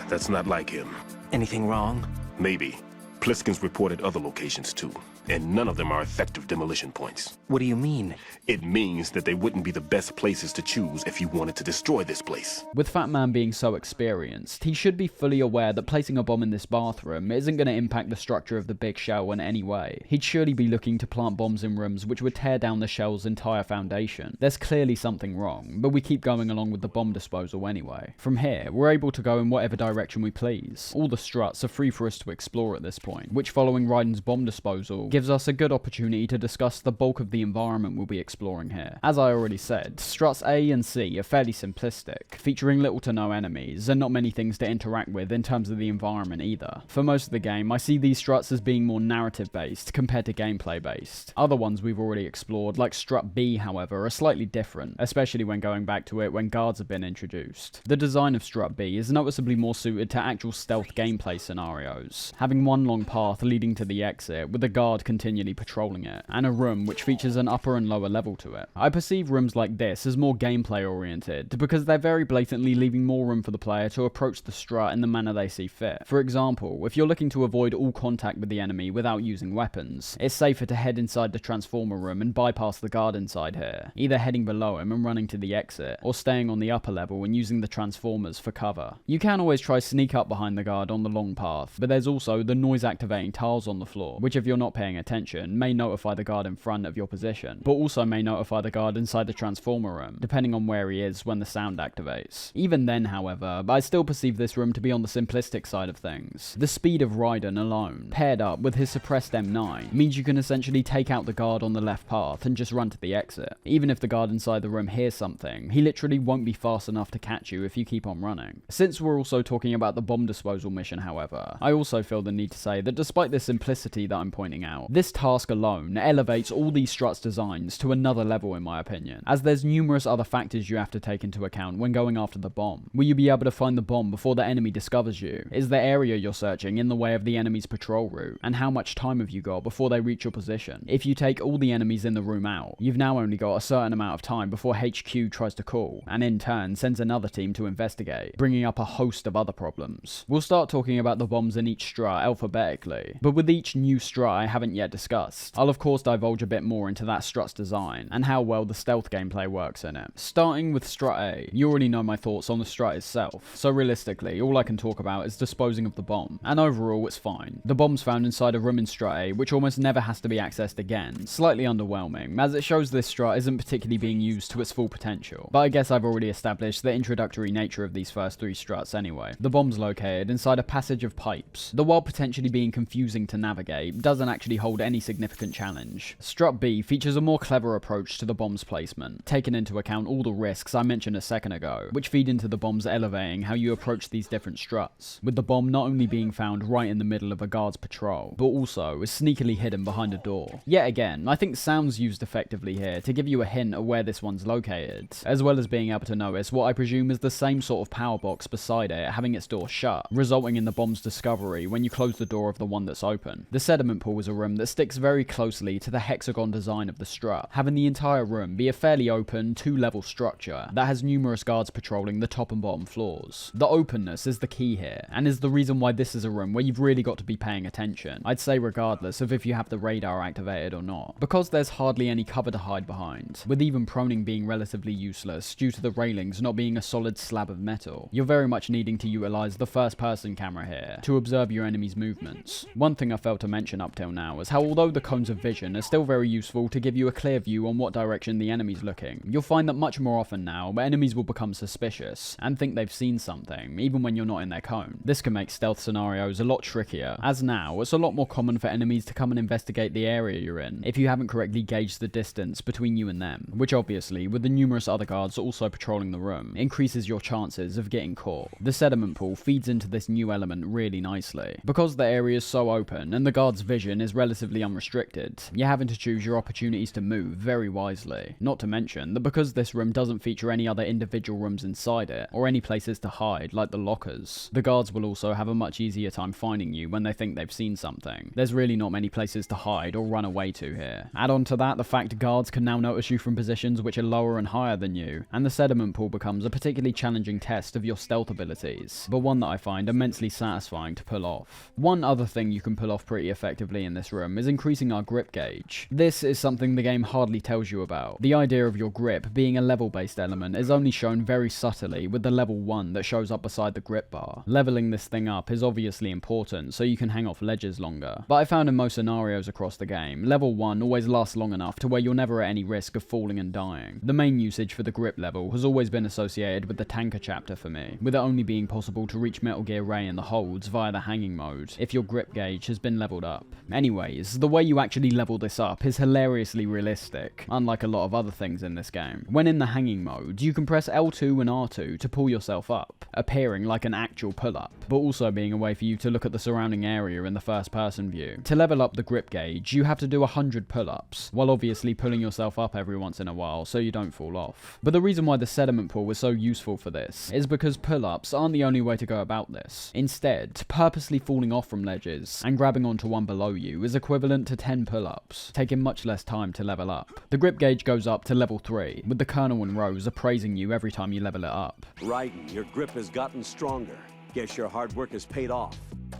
Speaker 16: That's not like him.
Speaker 23: Anything wrong?
Speaker 16: Maybe. Pliskin's reported other locations too, and none of them are effective demolition points.
Speaker 23: What do you mean?
Speaker 16: It means that they wouldn't be the best places to choose if you wanted to destroy this place.
Speaker 1: With Fat Man being so experienced, he should be fully aware that placing a bomb in this bathroom isn't going to impact the structure of the big shell in any way. He'd surely be looking to plant bombs in rooms which would tear down the shell's entire foundation. There's clearly something wrong, but we keep going along with the bomb disposal anyway. From here, we're able to go in whatever direction we please. All the struts are free for us to explore at this point, point, which following Raiden's bomb disposal gives us a good opportunity to discuss the bulk of the environment we'll be exploring here. As I already said, struts A and C are fairly simplistic, featuring little to no enemies, and not many things to interact with in terms of the environment either. For most of the game, I see these struts as being more narrative based compared to gameplay based. Other ones we've already explored, like strut B however, are slightly different, especially when going back to it when guards have been introduced. The design of strut B is noticeably more suited to actual stealth gameplay scenarios, having one long path leading to the exit with a guard continually patrolling it, and a room which features an upper and lower level to it. I perceive rooms like this as more gameplay oriented, because they're very blatantly leaving more room for the player to approach the strut in the manner they see fit. For example, if you're looking to avoid all contact with the enemy without using weapons, it's safer to head inside the transformer room and bypass the guard inside here, either heading below him and running to the exit, or staying on the upper level and using the transformers for cover. You can always try sneak up behind the guard on the long path, but there's also the noise activating tiles on the floor, which if you're not paying attention may notify the guard in front of your position, but also may notify the guard inside the transformer room, depending on where he is when the sound activates. Even then, however, I still perceive this room to be on the simplistic side of things. The speed of Raiden alone, paired up with his suppressed M9, means you can essentially take out the guard on the left path and just run to the exit. Even if the guard inside the room hears something, he literally won't be fast enough to catch you if you keep on running. Since we're also talking about the bomb disposal mission, however, I also feel the need to say that despite the simplicity that I'm pointing out, this task alone elevates all these struts designs to another level in my opinion, as there's numerous other factors you have to take into account when going after the bomb. Will you be able to find the bomb before the enemy discovers you? Is the area you're searching in the way of the enemy's patrol route? And how much time have you got before they reach your position? If you take all the enemies in the room out, you've now only got a certain amount of time before HQ tries to call, and in turn sends another team to investigate, bringing up a host of other problems. We'll start talking about the bombs in each strut alphabetically, but with each new strut I haven't yet discussed, I'll of course divulge a bit more into that strut's design, and how well the stealth gameplay works in it. Starting with strut A, you already know my thoughts on the strut itself, so realistically all I can talk about is disposing of the bomb, and overall it's fine. The bomb's found inside a room in strut A, which almost never has to be accessed again. Slightly underwhelming, as it shows this strut isn't particularly being used to its full potential, but I guess I've already established the introductory nature of these first three struts anyway. The bomb's located inside a passage of pipes, that while potentially being confusing to navigate, doesn't actually hold any significant challenge. Strut B features a more clever approach to the bomb's placement, taking into account all the risks I mentioned a second ago, which feed into the bomb's elevating how you approach these different struts, with the bomb not only being found right in the middle of a guard's patrol, but also is sneakily hidden behind a door. Yet again, I think sound's used effectively here to give you a hint of where this one's located, as well as being able to notice what I presume is the same sort of power box beside it having its door shut, resulting in the bomb's discovery when you close the door of the one that's open. The sediment pool is a room that sticks very closely to the hexagon design of the strut, having the entire room be a fairly open, two-level structure that has numerous guards patrolling the top and bottom floors. The openness is the key here, and is the reason why this is a room where you've really got to be paying attention, I'd say regardless of if you have the radar activated or not, because there's hardly any cover to hide behind, with even proning being relatively useless due to the railings not being a solid slab of metal. You're very much needing to utilize the first-person camera here to observe your enemy's movements. One thing I failed to mention up till now is how although the cones of vision are still very useful to give you a clear view on what direction the enemy's looking, you'll find that much more often now, enemies will become suspicious and think they've seen something, even when you're not in their cone. This can make stealth scenarios a lot trickier, as now it's a lot more common for enemies to come and investigate the area you're in if you haven't correctly gauged the distance between you and them, which obviously, with the numerous other guards also patrolling the room, increases your chances of getting caught. The sediment pool feeds into this new element really nicely. Because the area is so open and the guard's vision is relatively unrestricted, you're having to choose your opportunities to move very wisely. Not to mention that because this room doesn't feature any other individual rooms inside it, or any places to hide like the lockers, the guards will also have a much easier time finding you when they think they've seen something. There's really not many places to hide or run away to here. Add on to that the fact guards can now notice you from positions which are lower and higher than you, and the sediment pool becomes a particularly challenging test of your stealth abilities, but one that I find immensely satisfying to pull off. One other thing you can pull off pretty effectively in this room is increasing our grip gauge. This is something the game hardly tells you about. The idea of your grip being a level-based element is only shown very subtly with the level 1 that shows up beside the grip bar. Leveling this thing up is obviously important so you can hang off ledges longer, but I found in most scenarios across the game, level 1 always lasts long enough to where you're never at any risk of falling and dying. The main usage for the grip level has always been associated with the tanker chapter for me, with it only being possible to reach Metal Gear Ray in the holds via the hanging mode, if you're your grip gauge has been leveled up. Anyways, the way you actually level this up is hilariously realistic, unlike a lot of other things in this game. When in the hanging mode, you can press L2 and R2 to pull yourself up, appearing like an actual pull-up, but also being a way for you to look at the surrounding area in the first-person view. To level up the grip gauge, you have to do 100 pull-ups, while obviously pulling yourself up every once in a while so you don't fall off. But the reason why the sediment pool was so useful for this is because pull-ups aren't the only way to go about this. Instead, purposely falling off from ledges and grabbing onto one below you is equivalent to 10 pull-ups, taking much less time to level up. The grip gauge goes up to level 3, with the Colonel and Rose appraising you every time you level it up.
Speaker 5: Raiden, your grip has gotten stronger. Guess your hard work has paid off.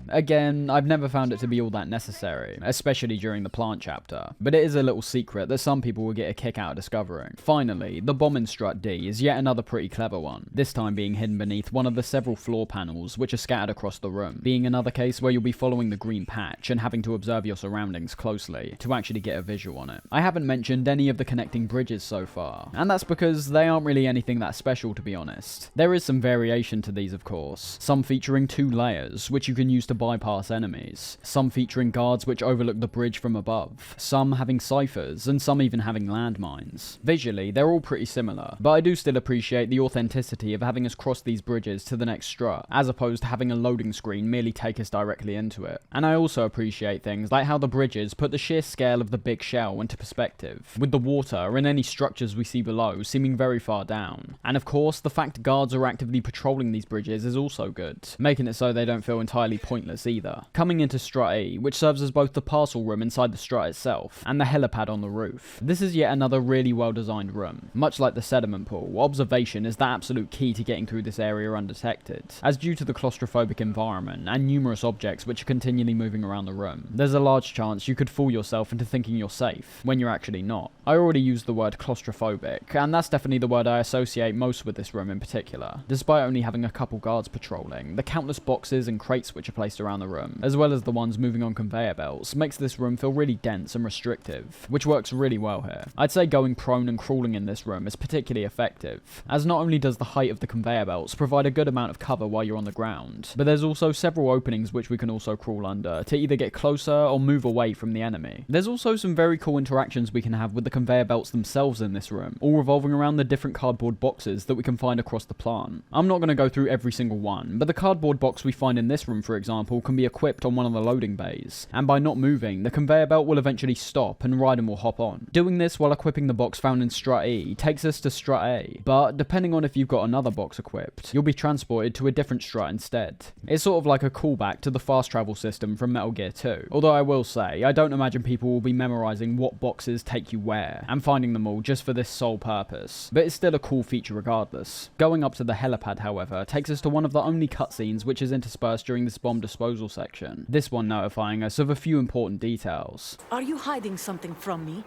Speaker 1: Again, I've never found it to be all that necessary, especially during the plant chapter, but it is a little secret that some people will get a kick out of discovering. Finally, the bomb in Strut D is yet another pretty clever one, this time being hidden beneath one of the several floor panels which are scattered across the room, being another case where you'll be following the green patch and having to observe your surroundings closely to actually get a visual on it. I haven't mentioned any of the connecting bridges so far, and that's because they aren't really anything that special, to be honest. There is some variation to these, of course, some featuring 2 layers, which you can use to bypass enemies, some featuring guards which overlook the bridge from above, some having ciphers, and some even having landmines. Visually, they're all pretty similar, but I do still appreciate the authenticity of having us cross these bridges to the next strut, as opposed to having a loading screen merely take us directly into it. And I also appreciate things like how the bridges put the sheer scale of the big shell into perspective, with the water and any structures we see below seeming very far down. And of course, the fact guards are actively patrolling these bridges is also good, making it so they don't feel entirely pointless either. Coming into Strut E, which serves as both the parcel room inside the strut itself, and the helipad on the roof. This is yet another really well designed room. Much like the sediment pool, observation is the absolute key to getting through this area undetected, as due to the claustrophobic environment and numerous objects which are continually moving around the room, there's a large chance you could fool yourself into thinking you're safe, when you're actually not. I already used the word claustrophobic, and that's definitely the word I associate most with this room in particular. Despite only having a couple guards patrolling, the countless boxes and crates which are placed around the room, as well as the ones moving on conveyor belts, makes this room feel really dense and restrictive, which works really well here. I'd say going prone and crawling in this room is particularly effective, as not only does the height of the conveyor belts provide a good amount of cover while you're on the ground, but there's also several openings which we can also crawl under to either get closer or move away from the enemy. There's also some very cool interactions we can have with the conveyor belts themselves in this room, all revolving around the different cardboard boxes that we can find across the plant. I'm not going to go through every single one, but the cardboard box we find in this room, for example, can be equipped on one of the loading bays, and by not moving, the conveyor belt will eventually stop and Raiden will hop on. Doing this while equipping the box found in Strut E takes us to Strut A, but depending on if you've got another box equipped, you'll be transported to a different strut instead. It's sort of like a callback to the fast travel system from Metal Gear 2, although I will say, I don't imagine people will be memorizing what boxes take you where, and finding them all just for this sole purpose, but it's still a cool feature regardless. Going up to the helipad, however, takes us to one of the only cutscenes which is interspersed during this bomb disposal section, this one notifying us of a few important details.
Speaker 2: Are you hiding something from me?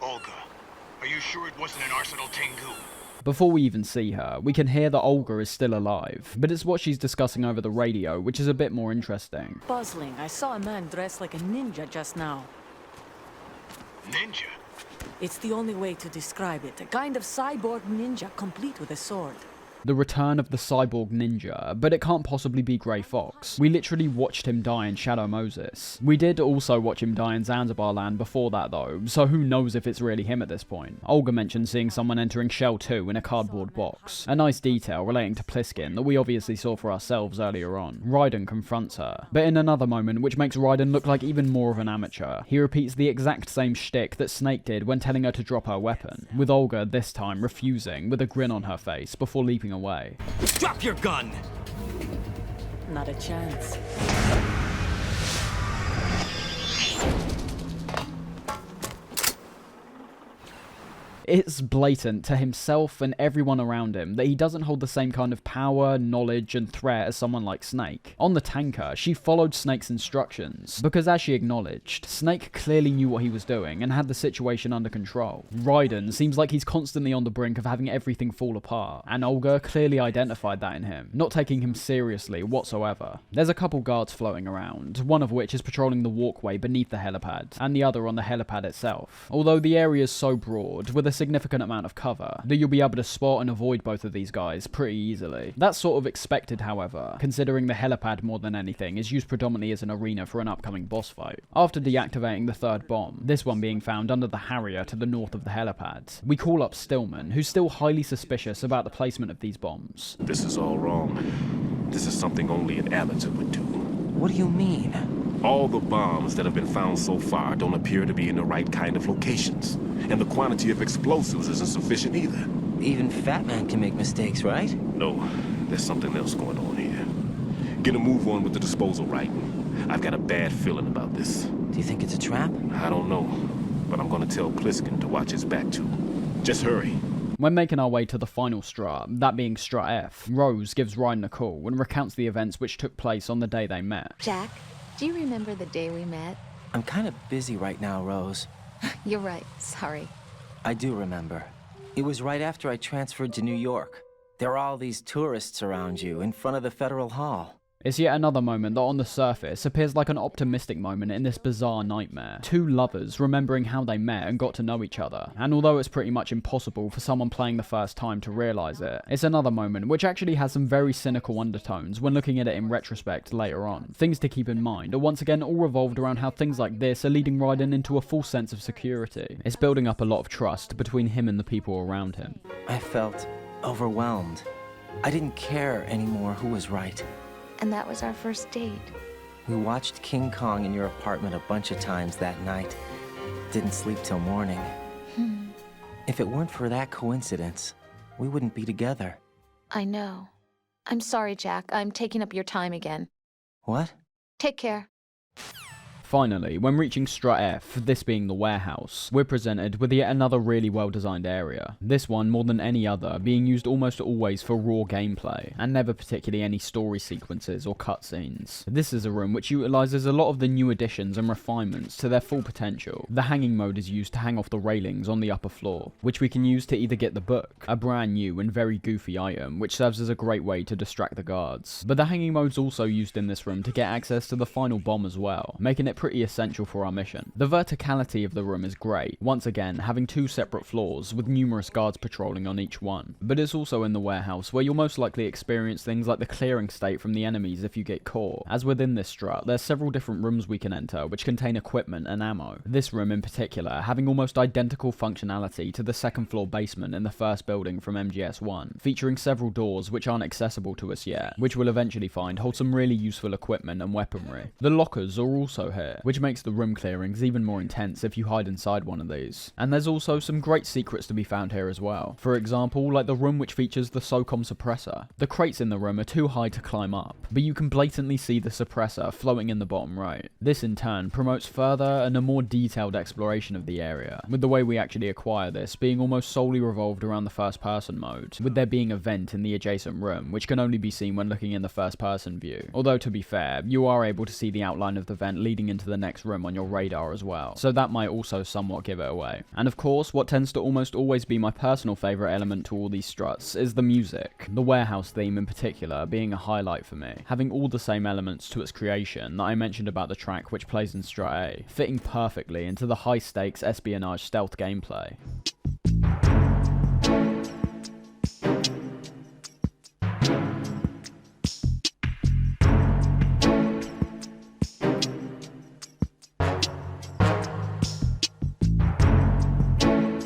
Speaker 9: Olga, are you sure it wasn't an Arsenal Tengu?
Speaker 1: Before we even see her, we can hear that Olga is still alive, but it's what she's discussing over the radio which is a bit more interesting.
Speaker 2: Puzzling. I saw a man dressed like a ninja just now.
Speaker 9: Ninja?
Speaker 2: It's the only way to describe it. A kind of cyborg ninja complete with a sword.
Speaker 1: The return of the cyborg ninja, but it can't possibly be Grey Fox. We literally watched him die in Shadow Moses. We did also watch him die in Zanzibar Land before that though, so who knows if it's really him at this point. Olga mentioned seeing someone entering Shell 2 in a cardboard box, a nice detail relating to Pliskin that we obviously saw for ourselves earlier on. Raiden confronts her, but in another moment which makes Raiden look like even more of an amateur, he repeats the exact same shtick that Snake did when telling her to drop her weapon, with Olga this time refusing with a grin on her face before leaping away.
Speaker 17: Drop your gun!
Speaker 2: Not a chance.
Speaker 1: It's blatant to himself and everyone around him that he doesn't hold the same kind of power, knowledge, and threat as someone like Snake. On the tanker, she followed Snake's instructions, because as she acknowledged, Snake clearly knew what he was doing and had the situation under control. Raiden seems like he's constantly on the brink of having everything fall apart, and Olga clearly identified that in him, not taking him seriously whatsoever. There's a couple guards floating around, one of which is patrolling the walkway beneath the helipad, and the other on the helipad itself. Although the area is so broad, with a a significant amount of cover, that you'll be able to spot and avoid both of these guys pretty easily. That's sort of expected, however, considering the helipad more than anything is used predominantly as an arena for an upcoming boss fight. After deactivating the third bomb, this one being found under the Harrier to the north of the helipad, we call up Stillman, who's still highly suspicious about the placement of these bombs.
Speaker 16: This is all wrong. This is something only an amateur would do.
Speaker 23: What do you mean?
Speaker 16: All the bombs that have been found so far don't appear to be in the right kind of locations. And the quantity of explosives isn't sufficient either.
Speaker 23: Even Fat Man can make mistakes, right?
Speaker 16: No, there's something else going on here. Get a move on with the disposal, right? I've got a bad feeling about this.
Speaker 23: Do you think it's a trap?
Speaker 16: I don't know, but I'm gonna tell Pliskin to watch his back too. Just hurry.
Speaker 1: When making our way to the final strut, that being Strut F, Rose gives Raiden a call and recounts the events which took place on the day they met.
Speaker 15: Jack, do you remember the day we met?
Speaker 23: I'm kind of busy right now, Rose.
Speaker 15: You're right, sorry.
Speaker 23: I do remember. It was right after I transferred to New York. There are all these tourists around you in front of the Federal Hall.
Speaker 1: It's yet another moment that on the surface appears like an optimistic moment in this bizarre nightmare. Two lovers remembering how they met and got to know each other, and although it's pretty much impossible for someone playing the first time to realise it, it's another moment which actually has some very cynical undertones when looking at it in retrospect later on. Things to keep in mind are once again all revolved around how things like this are leading Raiden into a false sense of security. It's building up a lot of trust between him and the people around him.
Speaker 23: I felt overwhelmed. I didn't care anymore who was right.
Speaker 15: And that was our first date.
Speaker 23: We watched King Kong in your apartment a bunch of times that night. Didn't sleep till morning. If it weren't for that coincidence, we wouldn't be together.
Speaker 15: I know. I'm sorry, Jack. I'm taking up your time again.
Speaker 23: What?
Speaker 15: Take care.
Speaker 1: Finally, when reaching Strut F, this being the warehouse, we're presented with yet another really well designed area. This one, more than any other, being used almost always for raw gameplay, and never particularly any story sequences or cutscenes. This is a room which utilises a lot of the new additions and refinements to their full potential. The hanging mode is used to hang off the railings on the upper floor, which we can use to either get the book, a brand new and very goofy item, which serves as a great way to distract the guards. But the hanging mode's also used in this room to get access to the final bomb as well, making it pretty essential for our mission. The verticality of the room is great, once again having two separate floors with numerous guards patrolling on each one. But it's also in the warehouse where you'll most likely experience things like the clearing state from the enemies if you get caught. As within this strut, there's several different rooms we can enter which contain equipment and ammo. This room in particular having almost identical functionality to the second floor basement in the first building from MGS1, featuring several doors which aren't accessible to us yet, which we'll eventually find hold some really useful equipment and weaponry. The lockers are also here, which makes the room clearings even more intense if you hide inside one of these. And there's also some great secrets to be found here as well. For example, like the room which features the SOCOM suppressor. The crates in the room are too high to climb up, but you can blatantly see the suppressor floating in the bottom right. This in turn promotes further and a more detailed exploration of the area, with the way we actually acquire this being almost solely revolved around the first person mode, with there being a vent in the adjacent room which can only be seen when looking in the first person view. Although to be fair, you are able to see the outline of the vent leading into the next room on your radar as well, so that might also somewhat give it away. And of course, what tends to almost always be my personal favourite element to all these struts is the music, the warehouse theme in particular being a highlight for me, having all the same elements to its creation that I mentioned about the track which plays in Strut A, fitting perfectly into the high stakes espionage stealth gameplay.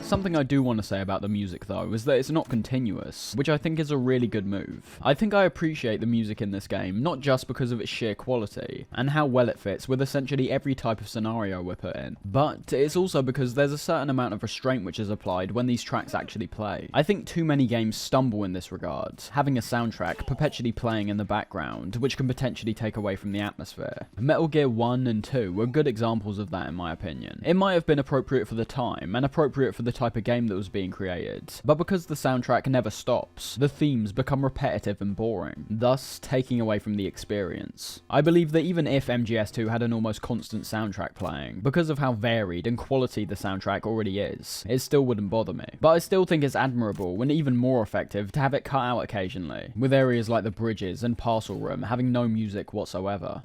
Speaker 1: Something I do want to say about the music though is that it's not continuous, which I think is a really good move. I think I appreciate the music in this game not just because of its sheer quality and how well it fits with essentially every type of scenario we're put in, but it's also because there's a certain amount of restraint which is applied when these tracks actually play. I think too many games stumble in this regard, having a soundtrack perpetually playing in the background which can potentially take away from the atmosphere. Metal Gear 1 and 2 were good examples of that in my opinion. It might have been appropriate for the time and appropriate for the type of game that was being created, but because the soundtrack never stops, the themes become repetitive and boring, thus taking away from the experience. I believe that even if MGS2 had an almost constant soundtrack playing, because of how varied and quality the soundtrack already is, it still wouldn't bother me. But I still think it's admirable and even more effective to have it cut out occasionally, with areas like the bridges and parcel room having no music whatsoever.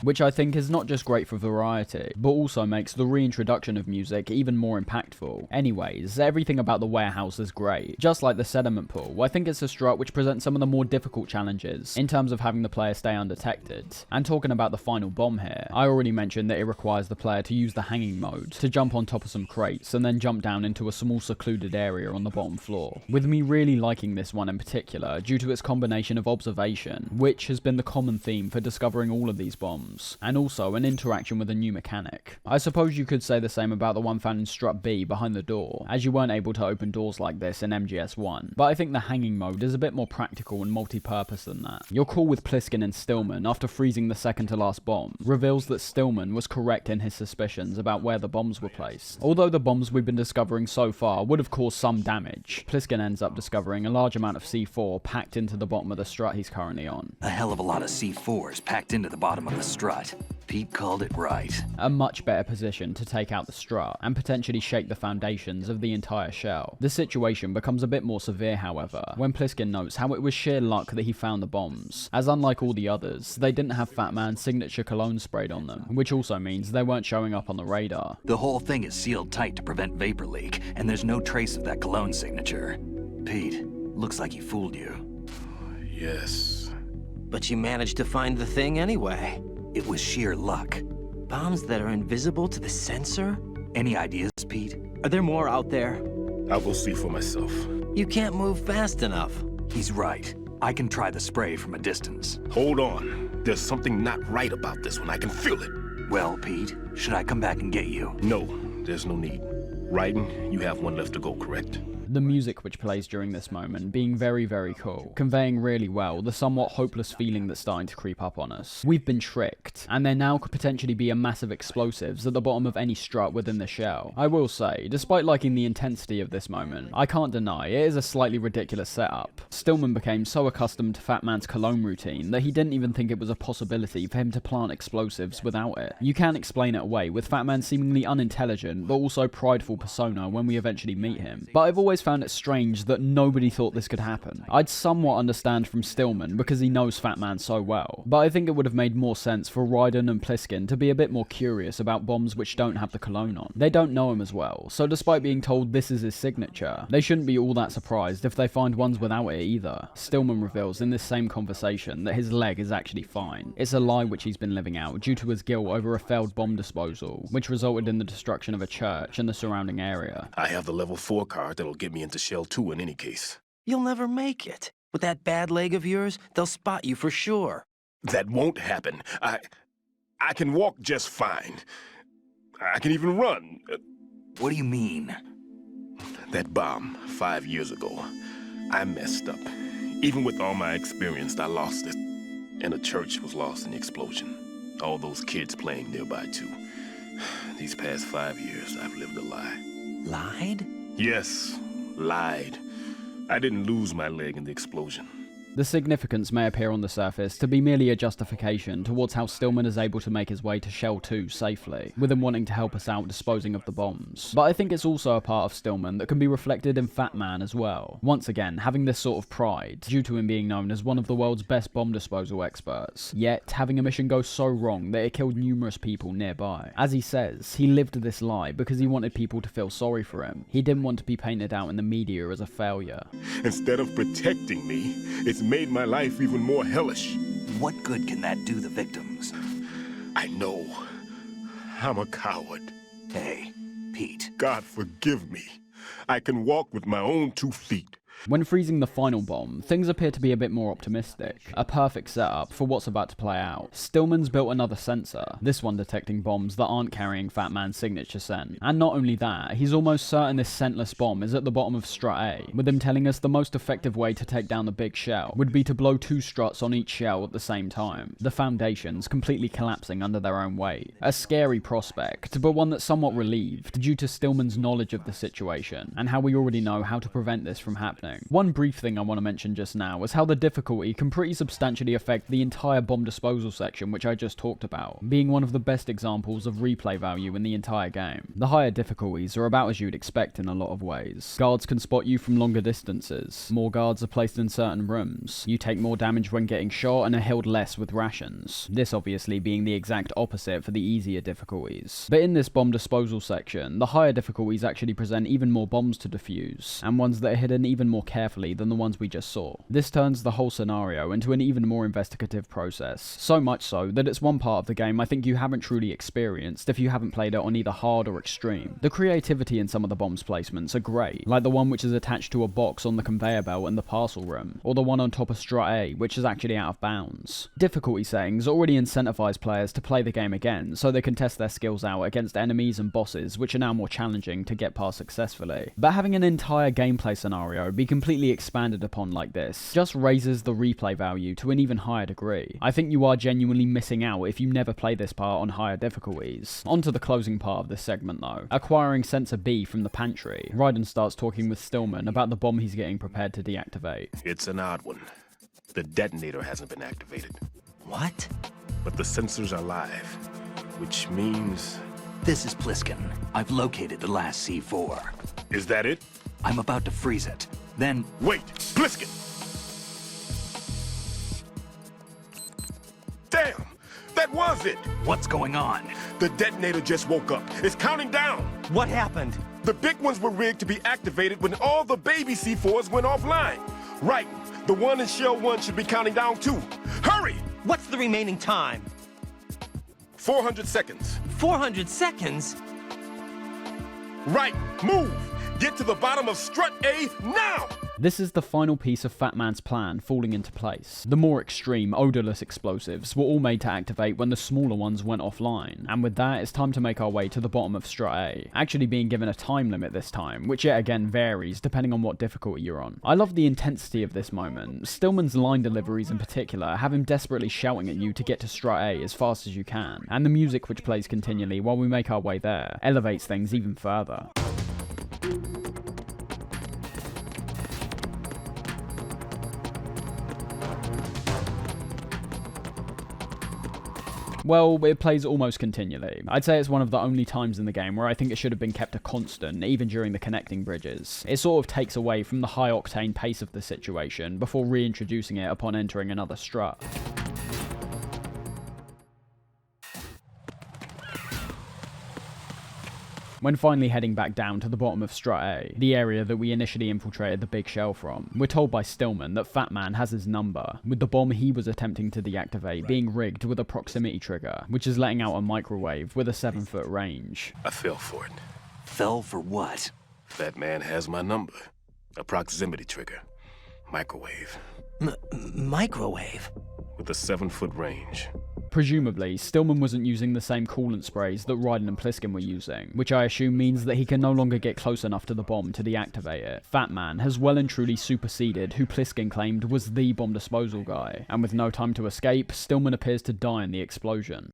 Speaker 1: which I think is not just great for variety, but also makes the reintroduction of music even more impactful. Anyways, everything about the warehouse is great. Just like the sediment pool, I think it's a strut which presents some of the more difficult challenges in terms of having the player stay undetected. And talking about the final bomb here, I already mentioned that it requires the player to use the hanging mode to jump on top of some crates and then jump down into a small secluded area on the bottom floor. With me really liking this one in particular due to its combination of observation, which has been the common theme for discovering all of these bombs, and also an interaction with a new mechanic. I suppose you could say the same about the one found in Strut B behind the door, as you weren't able to open doors like this in MGS1, but I think the hanging mode is a bit more practical and multi-purpose than that. Your call with Pliskin and Stillman after freezing the second to last bomb reveals that Stillman was correct in his suspicions about where the bombs were placed. Although the bombs we've been discovering so far would have caused some damage, Pliskin ends up discovering a large amount of C4 packed into the bottom of the strut he's currently on.
Speaker 10: A hell of a lot of C4s packed into the bottom of the strut. Pete called it right.
Speaker 1: A much better position to take out the strut and potentially shake the foundations of the entire shell. The situation becomes a bit more severe, however, when Pliskin notes how it was sheer luck that he found the bombs, as unlike all the others, they didn't have Fat Man's signature cologne sprayed on them, which also means they weren't showing up on the radar.
Speaker 10: The whole thing is sealed tight to prevent vapor leak, and there's no trace of that cologne signature. Pete, looks like he fooled you.
Speaker 16: Yes.
Speaker 23: But you managed to find the thing anyway.
Speaker 10: It was sheer luck.
Speaker 23: Bombs that are invisible to the sensor?
Speaker 10: Any ideas, Pete?
Speaker 23: Are there more out there?
Speaker 16: I'll go see for myself.
Speaker 23: You can't move fast enough.
Speaker 10: He's right. I can try the spray from a distance.
Speaker 16: Hold on. There's something not right about this one. I can feel it.
Speaker 10: Well, Pete, should I come back and get you?
Speaker 16: No, there's no need. Raiden, you have one left to go, correct?
Speaker 1: The music which plays during this moment being very, very cool, conveying really well the somewhat hopeless feeling that's starting to creep up on us. We've been tricked, and there now could potentially be a massive explosives at the bottom of any strut within the shell. I will say, despite liking the intensity of this moment, I can't deny it is a slightly ridiculous setup. Stillman became so accustomed to Fat Man's cologne routine that he didn't even think it was a possibility for him to plant explosives without it. You can explain it away with Fat Man's seemingly unintelligent but also prideful persona when we eventually meet him, but I've always found it strange that nobody thought this could happen. I'd somewhat understand from Stillman because he knows Fat Man so well, but I think it would have made more sense for Raiden and Pliskin to be a bit more curious about bombs which don't have the cologne on. They don't know him as well, so despite being told this is his signature, they shouldn't be all that surprised if they find ones without it either. Stillman reveals in this same conversation that his leg is actually fine. It's a lie which he's been living out due to his guilt over a failed bomb disposal, which resulted in the destruction of a church and the surrounding area.
Speaker 16: I have the level 4 card that'll get me into Shell 2 in any case.
Speaker 23: You'll never make it. With that bad leg of yours, they'll spot you for sure.
Speaker 16: That won't happen. I can walk just fine. I can even run.
Speaker 10: What do you mean?
Speaker 16: That bomb 5 years ago, I messed up. Even with all my experience, I lost it. And the church was lost in the explosion. All those kids playing nearby too. These past 5 years, I've lived a lie.
Speaker 23: Lied?
Speaker 16: Yes. Lied. I didn't lose my leg in the explosion.
Speaker 1: The significance may appear on the surface to be merely a justification towards how Stillman is able to make his way to Shell 2 safely, with him wanting to help us out disposing of the bombs. But I think it's also a part of Stillman that can be reflected in Fat Man as well. Once again, having this sort of pride, due to him being known as one of the world's best bomb disposal experts, yet having a mission go so wrong that it killed numerous people nearby. As he says, he lived this lie because he wanted people to feel sorry for him. He didn't want to be painted out in the media as a failure.
Speaker 16: Instead of protecting me, it's made my life even more hellish.
Speaker 10: What good can that do the victims?
Speaker 16: I know. I'm a coward.
Speaker 10: Hey, Pete.
Speaker 16: God forgive me. I can walk with my own 2 feet.
Speaker 1: When freezing the final bomb, things appear to be a bit more optimistic. A perfect setup for what's about to play out. Stillman's built another sensor, this one detecting bombs that aren't carrying Fat Man's signature scent. And not only that, he's almost certain this scentless bomb is at the bottom of Strut A, with him telling us the most effective way to take down the big shell would be to blow 2 struts on each shell at the same time, the foundations completely collapsing under their own weight. A scary prospect, but one that's somewhat relieved due to Stillman's knowledge of the situation, and how we already know how to prevent this from happening. happening. One brief thing I want to mention just now is how the difficulty can pretty substantially affect the entire bomb disposal section which I just talked about, being one of the best examples of replay value in the entire game. The higher difficulties are about as you'd expect in a lot of ways. Guards can spot you from longer distances, more guards are placed in certain rooms, you take more damage when getting shot and are held less with rations. This obviously being the exact opposite for the easier difficulties. But in this bomb disposal section, the higher difficulties actually present even more bombs to defuse, and ones that are hidden even more carefully than the ones we just saw. This turns the whole scenario into an even more investigative process, so much so that it's one part of the game I think you haven't truly experienced if you haven't played it on either hard or extreme. The creativity in some of the bombs placements are great, like the one which is attached to a box on the conveyor belt in the parcel room, or the one on top of strut A, which is actually out of bounds. Difficulty settings already incentivize players to play the game again, so they can test their skills out against enemies and bosses which are now more challenging to get past successfully. But having an entire gameplay scenario be completely expanded upon like this just raises the replay value to an even higher degree. I think you are genuinely missing out if you never play this part on higher difficulties. On to the closing part of this segment though. Acquiring Sensor B from the pantry, Raiden starts talking with Stillman about the bomb he's getting prepared to deactivate.
Speaker 16: It's an odd one. The detonator hasn't been activated.
Speaker 10: What?
Speaker 16: But the sensors are live, which means...
Speaker 10: This is Pliskin. I've located the last C4.
Speaker 16: Is that it?
Speaker 10: I'm about to freeze it. Then...
Speaker 16: Wait! Pliskin! Damn! That was it!
Speaker 10: What's going on?
Speaker 16: The detonator just woke up. It's counting down!
Speaker 17: What happened?
Speaker 16: The big ones were rigged to be activated when all the baby C4s went offline. Right. The one in Shell 1 should be counting down too. Hurry!
Speaker 17: What's the remaining time?
Speaker 16: 400 seconds.
Speaker 17: 400 seconds?
Speaker 16: Right. Move! Get to the bottom of strut A now!
Speaker 1: This is the final piece of Fat Man's plan falling into place. The more extreme, odorless explosives were all made to activate when the smaller ones went offline, and with that, it's time to make our way to the bottom of strut A, actually being given a time limit this time, which yet again varies depending on what difficulty you're on. I love the intensity of this moment. Stillman's line deliveries in particular have him desperately shouting at you to get to strut A as fast as you can, and the music which plays continually while we make our way there elevates things even further. Well, it plays almost continually. I'd say it's one of the only times in the game where I think it should have been kept a constant, even during the connecting bridges. It sort of takes away from the high-octane pace of the situation before reintroducing it upon entering another strut. When finally heading back down to the bottom of strut A, the area that we initially infiltrated the big shell from, we're told by Stillman that Fat Man has his number, with the bomb he was attempting to deactivate being rigged with a proximity trigger, which is letting out a microwave with a 7-foot range.
Speaker 16: I fell for it.
Speaker 10: Fell for what?
Speaker 16: Fat Man has my number. A proximity trigger. Microwave.
Speaker 23: Microwave?
Speaker 16: With a 7-foot range.
Speaker 1: Presumably, Stillman wasn't using the same coolant sprays that Raiden and Pliskin were using, which I assume means that he can no longer get close enough to the bomb to deactivate it. Fat Man has well and truly superseded who Pliskin claimed was the bomb disposal guy, and with no time to escape, Stillman appears to die in the explosion.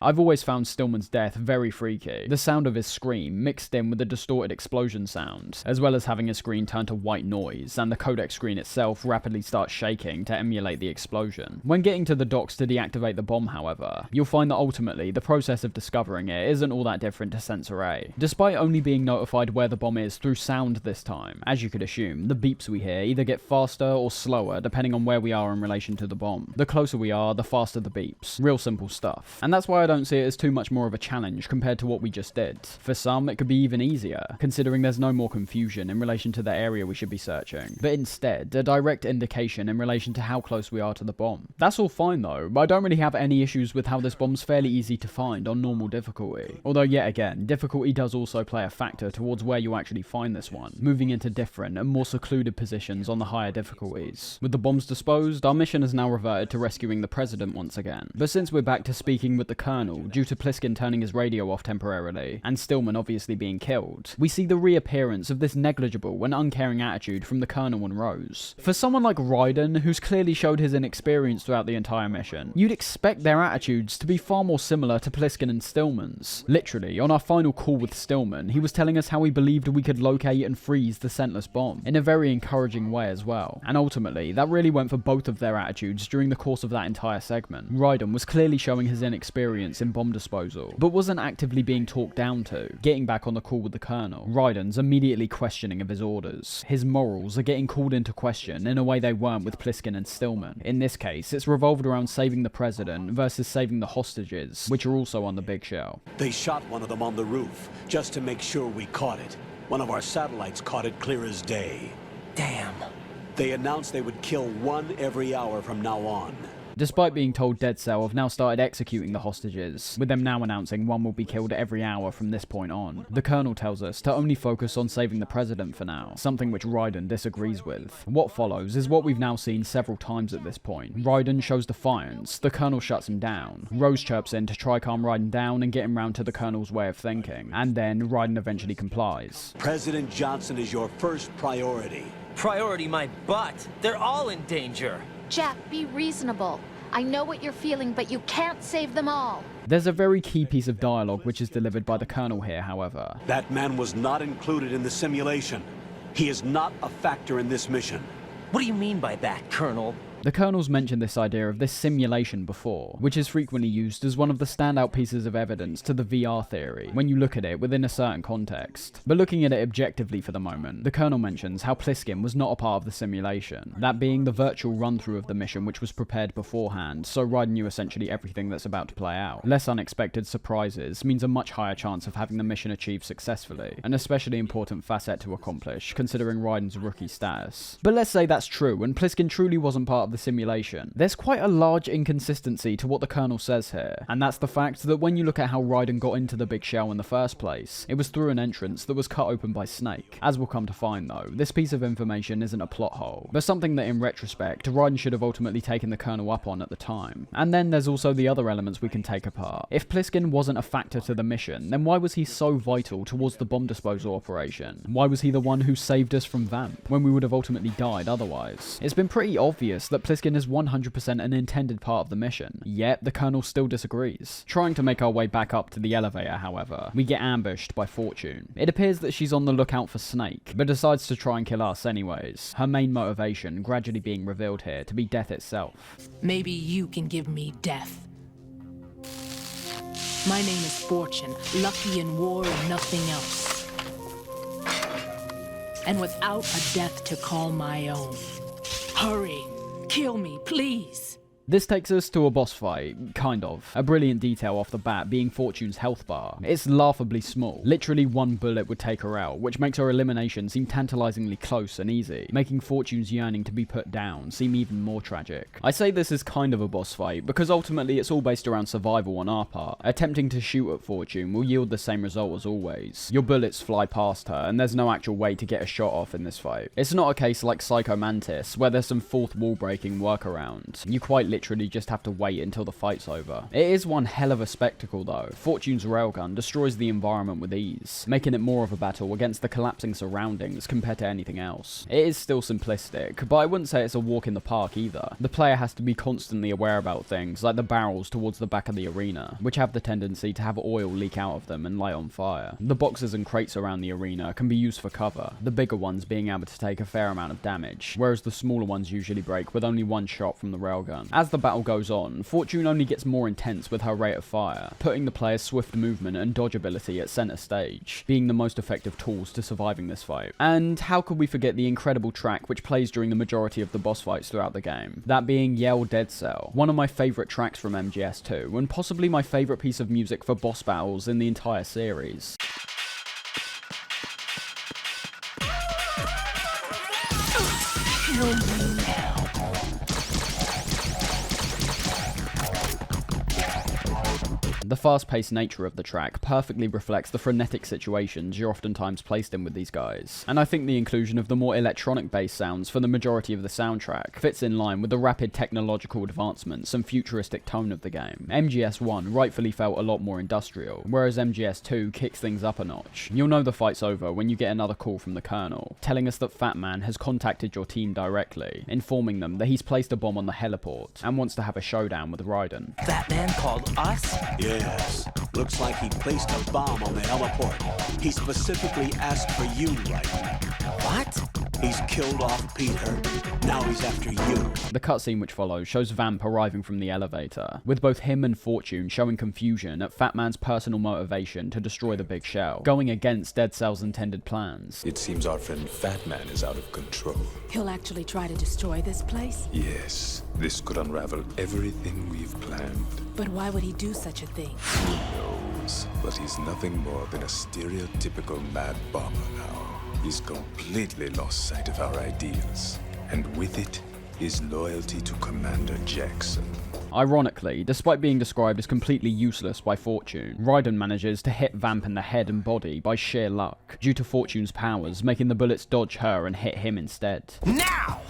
Speaker 1: I've always found Stillman's death very freaky. The sound of his scream mixed in with the distorted explosion sound, as well as having his screen turn to white noise, and the codec screen itself rapidly starts shaking to emulate the explosion. When getting to the docks to deactivate the bomb, however, you'll find that ultimately the process of discovering it isn't all that different to Sensor A. Despite only being notified where the bomb is through sound this time, as you could assume, the beeps we hear either get faster or slower depending on where we are in relation to the bomb. The closer we are, the faster the beeps. Real simple stuff. And that's why I don't see it as too much more of a challenge compared to what we just did. For some, it could be even easier, considering there's no more confusion in relation to the area we should be searching, but instead, a direct indication in relation to how close we are to the bomb. That's all fine though, I don't really have any issues with how this bomb's fairly easy to find on normal difficulty. Although yet again, difficulty does also play a factor towards where you actually find this one, moving into different and more secluded positions on the higher difficulties. With the bombs disposed, our mission has now reverted to rescuing the President once again, but since we're back to speaking with the Colonel Colonel due to Pliskin turning his radio off temporarily, and Stillman obviously being killed, we see the reappearance of this negligible and uncaring attitude from the Colonel and Rose. For someone like Raiden, who's clearly showed his inexperience throughout the entire mission, you'd expect their attitudes to be far more similar to Pliskin and Stillman's. Literally, on our final call with Stillman, he was telling us how he believed we could locate and freeze the scentless bomb, in a very encouraging way as well. And ultimately, that really went for both of their attitudes during the course of that entire segment. Raiden was clearly showing his inexperience in bomb disposal, but wasn't actively being talked down to. Getting back on the call with the Colonel, Raiden's immediately questioning of his orders. His morals are getting called into question in a way they weren't with Pliskin and Stillman. In this case, it's revolved around saving the president versus saving the hostages, which are also on the big shell.
Speaker 5: They shot one of them on the roof, just to make sure we caught it. One of our satellites caught it clear as day.
Speaker 23: Damn.
Speaker 5: They announced they would kill one every hour from now on.
Speaker 1: Despite being told Dead Cell have now started executing the hostages, with them now announcing one will be killed every hour from this point on, the Colonel tells us to only focus on saving the president for now, something which Raiden disagrees with. What follows is what we've now seen several times at this point. Raiden shows defiance, the Colonel shuts him down, Rose chirps in to try calm Raiden down and get him round to the Colonel's way of thinking, and then Raiden eventually complies.
Speaker 5: President Johnson is your first priority.
Speaker 23: Priority my butt. They're all in danger.
Speaker 15: Jack, be reasonable. I know what you're feeling, but you can't save them all.
Speaker 1: There's a very key piece of dialogue which is delivered by the Colonel here, however.
Speaker 5: That man was not included in the simulation. He is not a factor in this mission.
Speaker 23: What do you mean by that, Colonel?
Speaker 1: The Colonel's mentioned this idea of this simulation before, which is frequently used as one of the standout pieces of evidence to the VR theory, when you look at it within a certain context. But looking at it objectively for the moment, the Colonel mentions how Pliskin was not a part of the simulation, that being the virtual run-through of the mission which was prepared beforehand, so Raiden knew essentially everything that's about to play out. Less unexpected surprises means a much higher chance of having the mission achieved successfully, an especially important facet to accomplish, considering Raiden's rookie status. But let's say that's true, and Pliskin truly wasn't part of the simulation. There's quite a large inconsistency to what the Colonel says here, and that's the fact that when you look at how Raiden got into the big shell in the first place, it was through an entrance that was cut open by Snake. As we'll come to find though, this piece of information isn't a plot hole, but something that in retrospect, Raiden should have ultimately taken the Colonel up on at the time. And then there's also the other elements we can take apart. If Pliskin wasn't a factor to the mission, then why was he so vital towards the bomb disposal operation? Why was he the one who saved us from Vamp, when we would have ultimately died otherwise? It's been pretty obvious that Pliskin is 100% an intended part of the mission, yet the Colonel still disagrees. Trying to make our way back up to the elevator, however, we get ambushed by Fortune. It appears that she's on the lookout for Snake, but decides to try and kill us anyways, her main motivation gradually being revealed here to be death itself.
Speaker 6: Maybe you can give me death. My name is Fortune, lucky in war and nothing else. And without a death to call my own. Hurry! Kill me, please!
Speaker 1: This takes us to a boss fight, kind of. A brilliant detail off the bat being Fortune's health bar. It's laughably small. Literally one bullet would take her out, which makes her elimination seem tantalizingly close and easy, making Fortune's yearning to be put down seem even more tragic. I say this is kind of a boss fight because ultimately it's all based around survival on our part. Attempting to shoot at Fortune will yield the same result as always. Your bullets fly past her and there's no actual way to get a shot off in this fight. It's not a case like Psycho Mantis where there's some fourth wall breaking workaround. You quite literally just have to wait until the fight's over. It is one hell of a spectacle though. Fortune's railgun destroys the environment with ease, making it more of a battle against the collapsing surroundings compared to anything else. It is still simplistic, but I wouldn't say it's a walk in the park either. The player has to be constantly aware about things like the barrels towards the back of the arena, which have the tendency to have oil leak out of them and light on fire. The boxes and crates around the arena can be used for cover, the bigger ones being able to take a fair amount of damage, whereas the smaller ones usually break with only one shot from the railgun. As the battle goes on, Fortune only gets more intense with her rate of fire, putting the player's swift movement and dodge ability at center stage, being the most effective tools to surviving this fight. And how could we forget the incredible track which plays during the majority of the boss fights throughout the game, that being Yell Dead Cell, one of my favourite tracks from MGS2, and possibly my favourite piece of music for boss battles in the entire series.
Speaker 6: Kill me now.
Speaker 1: The The fast-paced nature of the track perfectly reflects the frenetic situations you're oftentimes placed in with these guys, and I think the inclusion of the more electronic-based sounds for the majority of the soundtrack fits in line with the rapid technological advancements and futuristic tone of the game. MGS1 rightfully felt a lot more industrial, whereas MGS2 kicks things up a notch. You'll know the fight's over when you get another call from the Colonel, telling us that Fat Man has contacted your team directly, informing them that he's placed a bomb on the heliport and wants to have a showdown with Raiden.
Speaker 5: That man called us? Yes. Looks like he placed a bomb on the heliport. He specifically asked for you, Raiden. What? He's killed off Peter. Now he's after you.
Speaker 1: The cutscene which follows shows Vamp arriving from the elevator, with both him and Fortune showing confusion at Fat Man's personal motivation to destroy the Big Shell, going against Dead Cell's intended plans.
Speaker 3: It seems our friend Fat Man is out of control.
Speaker 2: He'll actually try to destroy this place?
Speaker 3: Yes, this could unravel everything we've planned.
Speaker 2: But why would he do such a thing?
Speaker 3: Who knows? But he's nothing more than a stereotypical mad bomber now. He's completely lost sight of our ideals, and with it, his loyalty to Commander Jackson.
Speaker 1: Ironically, despite being described as completely useless by Fortune, Raiden manages to hit Vamp in the head and body by sheer luck, due to Fortune's powers making the bullets dodge her and hit him instead.
Speaker 5: Now!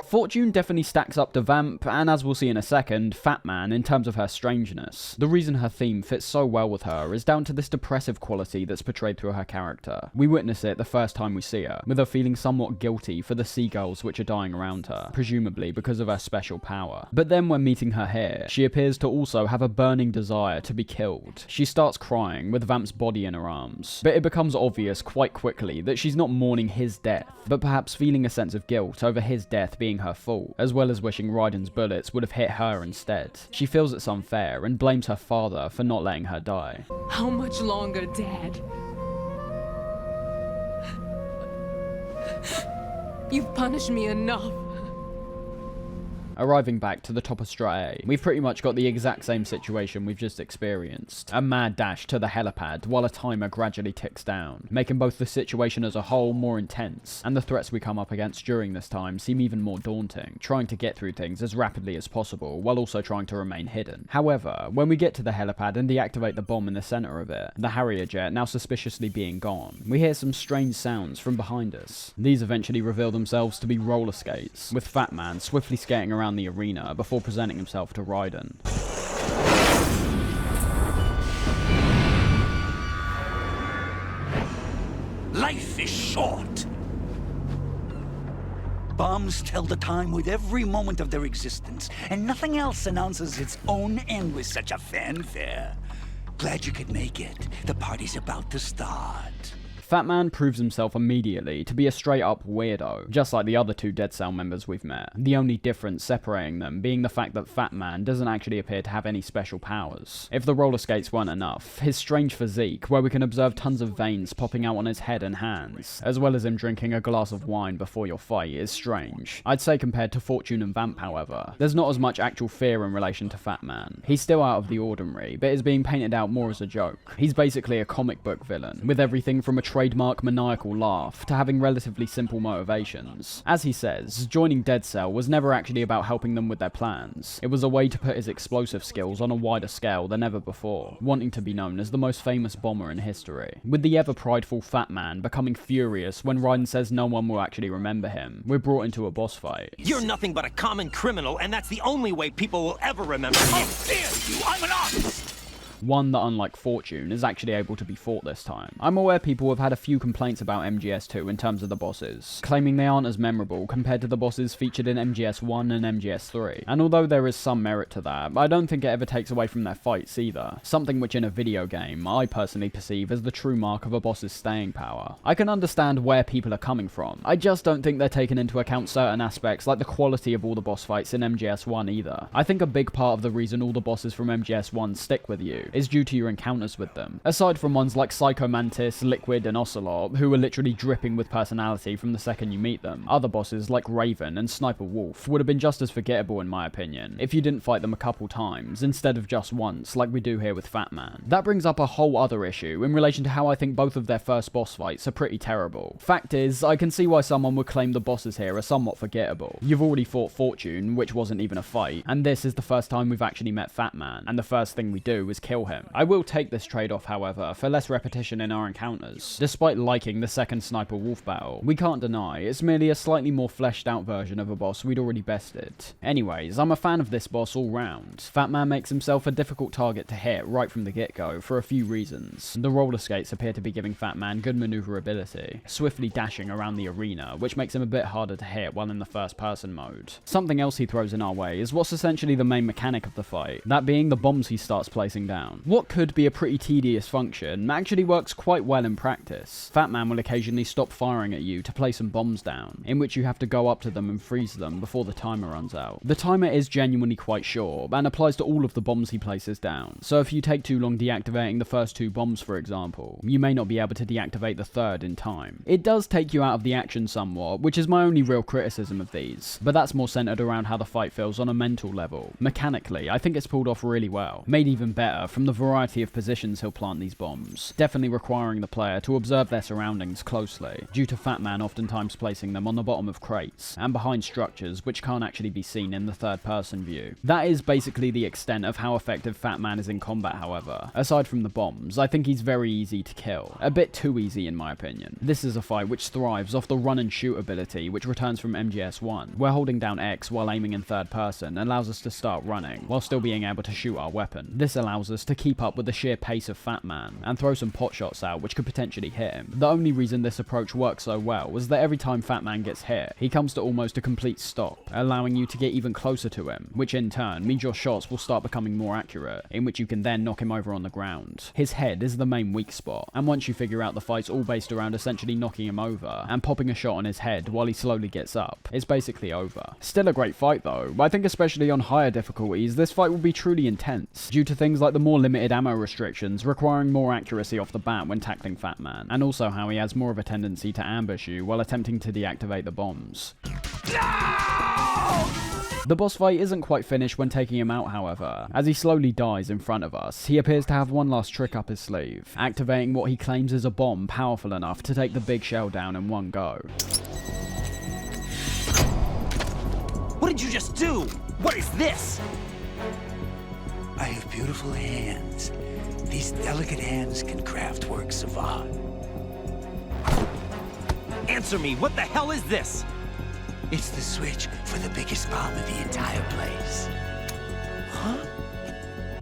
Speaker 1: Fortune definitely stacks up to Vamp, and as we'll see in a second, Fat Man in terms of her strangeness. The reason her theme fits so well with her is down to this depressive quality that's portrayed through her character. We witness it the first time we see her, with her feeling somewhat guilty for the seagulls which are dying around her, presumably because of her special power. But then when meeting her here, she appears to also have a burning desire to be killed. She starts crying with Vamp's body in her arms, but it becomes obvious quite quickly that she's not mourning his death, but perhaps feeling a sense of guilt over his death being her fault, as well as wishing Raiden's bullets would have hit her instead. She feels it's unfair and blames her father for not letting her die.
Speaker 6: How much longer, Dad? You've punished me enough.
Speaker 1: Arriving back to the top of Strat A, we've pretty much got the exact same situation we've just experienced. A mad dash to the helipad while a timer gradually ticks down, making both the situation as a whole more intense, and the threats we come up against during this time seem even more daunting, trying to get through things as rapidly as possible while also trying to remain hidden. However, when we get to the helipad and deactivate the bomb in the center of it, the Harrier jet now suspiciously being gone, we hear some strange sounds from behind us. These eventually reveal themselves to be roller skates, with Fat Man swiftly skating around the arena before presenting himself to Raiden.
Speaker 5: Life is short. Bombs tell the time with every moment of their existence, and nothing else announces its own end with such a fanfare. Glad you could make it. The party's about to start.
Speaker 1: Fat Man proves himself immediately to be a straight-up weirdo, just like the other two Dead Cell members we've met, the only difference separating them being the fact that Fat Man doesn't actually appear to have any special powers. If the roller skates weren't enough, his strange physique, where we can observe tons of veins popping out on his head and hands, as well as him drinking a glass of wine before your fight, is strange. I'd say compared to Fortune and Vamp, however, there's not as much actual fear in relation to Fat Man. He's still out of the ordinary, but is being painted out more as a joke. He's basically a comic book villain, with everything from a trademark maniacal laugh to having relatively simple motivations. As he says, joining Dead Cell was never actually about helping them with their plans. It was a way to put his explosive skills on a wider scale than ever before, wanting to be known as the most famous bomber in history. With the ever prideful Fat Man becoming furious when Raiden says no one will actually remember him, we're brought into a boss fight.
Speaker 17: You're nothing but a common criminal, and that's the only way people will ever remember you. How dare you! I'm an artist!
Speaker 1: One that, unlike Fortune, is actually able to be fought this time. I'm aware people have had a few complaints about MGS2 in terms of the bosses, claiming they aren't as memorable compared to the bosses featured in MGS1 and MGS3, and although there is some merit to that, I don't think it ever takes away from their fights either, something which in a video game I personally perceive as the true mark of a boss's staying power. I can understand where people are coming from, I just don't think they're taking into account certain aspects like the quality of all the boss fights in MGS1 either. I think a big part of the reason all the bosses from MGS1 stick with you issue is due to your encounters with them. Aside from ones like Psycho Mantis, Liquid, and Ocelot, who are literally dripping with personality from the second you meet them, other bosses like Raven and Sniper Wolf would have been just as forgettable in my opinion, if you didn't fight them a couple times, instead of just once, like we do here with Fat Man. That brings up a whole other issue in relation to how I think both of their first boss fights are pretty terrible. Fact is, I can see why someone would claim the bosses here are somewhat forgettable. You've already fought Fortune, which wasn't even a fight, and this is the first time we've actually met Fat Man, and the first thing we do is kill him. I will take this trade-off, however, for less repetition in our encounters. Despite liking the second Sniper Wolf battle, we can't deny it's merely a slightly more fleshed out version of a boss we'd already bested. Anyways, I'm a fan of this boss all round. Fat Man makes himself a difficult target to hit right from the get-go for a few reasons. The roller skates appear to be giving Fat Man good maneuverability, swiftly dashing around the arena, which makes him a bit harder to hit while in the first person mode. Something else he throws in our way is what's essentially the main mechanic of the fight, that being the bombs he starts placing down. What could be a pretty tedious function actually works quite well in practice. Fat Man will occasionally stop firing at you to place some bombs down, in which you have to go up to them and freeze them before the timer runs out. The timer is genuinely quite short, and applies to all of the bombs he places down, so if you take too long deactivating the first 2 bombs for example, you may not be able to deactivate the third in time. It does take you out of the action somewhat, which is my only real criticism of these, but that's more centered around how the fight feels on a mental level. Mechanically, I think it's pulled off really well, made even better from the variety of positions he'll plant these bombs, definitely requiring the player to observe their surroundings closely, due to Fat Man oftentimes placing them on the bottom of crates, and behind structures which can't actually be seen in the third person view. That is basically the extent of how effective Fat Man is in combat, however. Aside from the bombs, I think he's very easy to kill. A bit too easy in my opinion. This is a fight which thrives off the run and shoot ability which returns from MGS1, where holding down X while aiming in third person allows us to start running, while still being able to shoot our weapon. This allows us to keep up with the sheer pace of Fat Man, and throw some pot shots out which could potentially hit him. The only reason this approach works so well was that every time Fat Man gets hit, he comes to almost a complete stop, allowing you to get even closer to him, which in turn means your shots will start becoming more accurate, in which you can then knock him over on the ground. His head is the main weak spot, and once you figure out the fight's all based around essentially knocking him over, and popping a shot on his head while he slowly gets up, it's basically over. Still a great fight though. I think especially on higher difficulties, this fight will be truly intense, due to things like the more limited ammo restrictions requiring more accuracy off the bat when tackling Fat Man, and also how he has more of a tendency to ambush you while attempting to deactivate the bombs. The boss fight isn't quite finished when taking him out, however. As he slowly dies in front of us, he appears to have one last trick up his sleeve, activating what he claims is a bomb powerful enough to take the big shell down in one go.
Speaker 5: What did you just do? What is this? I have beautiful hands. These delicate hands can craft works of art. Answer me, what the hell is this? It's the switch for the biggest bomb in the entire place. Huh?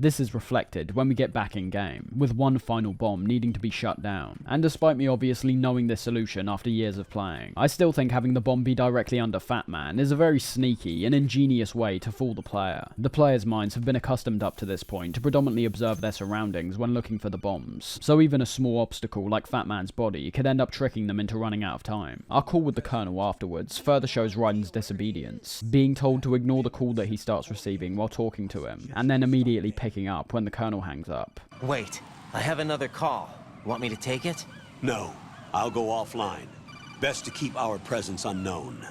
Speaker 1: This is reflected when we get back in game, with one final bomb needing to be shut down, and despite me obviously knowing this solution after years of playing, I still think having the bomb be directly under Fat Man is a very sneaky and ingenious way to fool the player. The player's minds have been accustomed up to this point to predominantly observe their surroundings when looking for the bombs, so even a small obstacle like Fat Man's body could end up tricking them into running out of time. Our call with the Colonel afterwards further shows Raiden's disobedience, being told to ignore the call that he starts receiving while talking to him, and then immediately picking up when the Colonel hangs up.
Speaker 23: Wait, I have another call. Want me to take it?
Speaker 5: No, I'll go offline. Best to keep our presence unknown.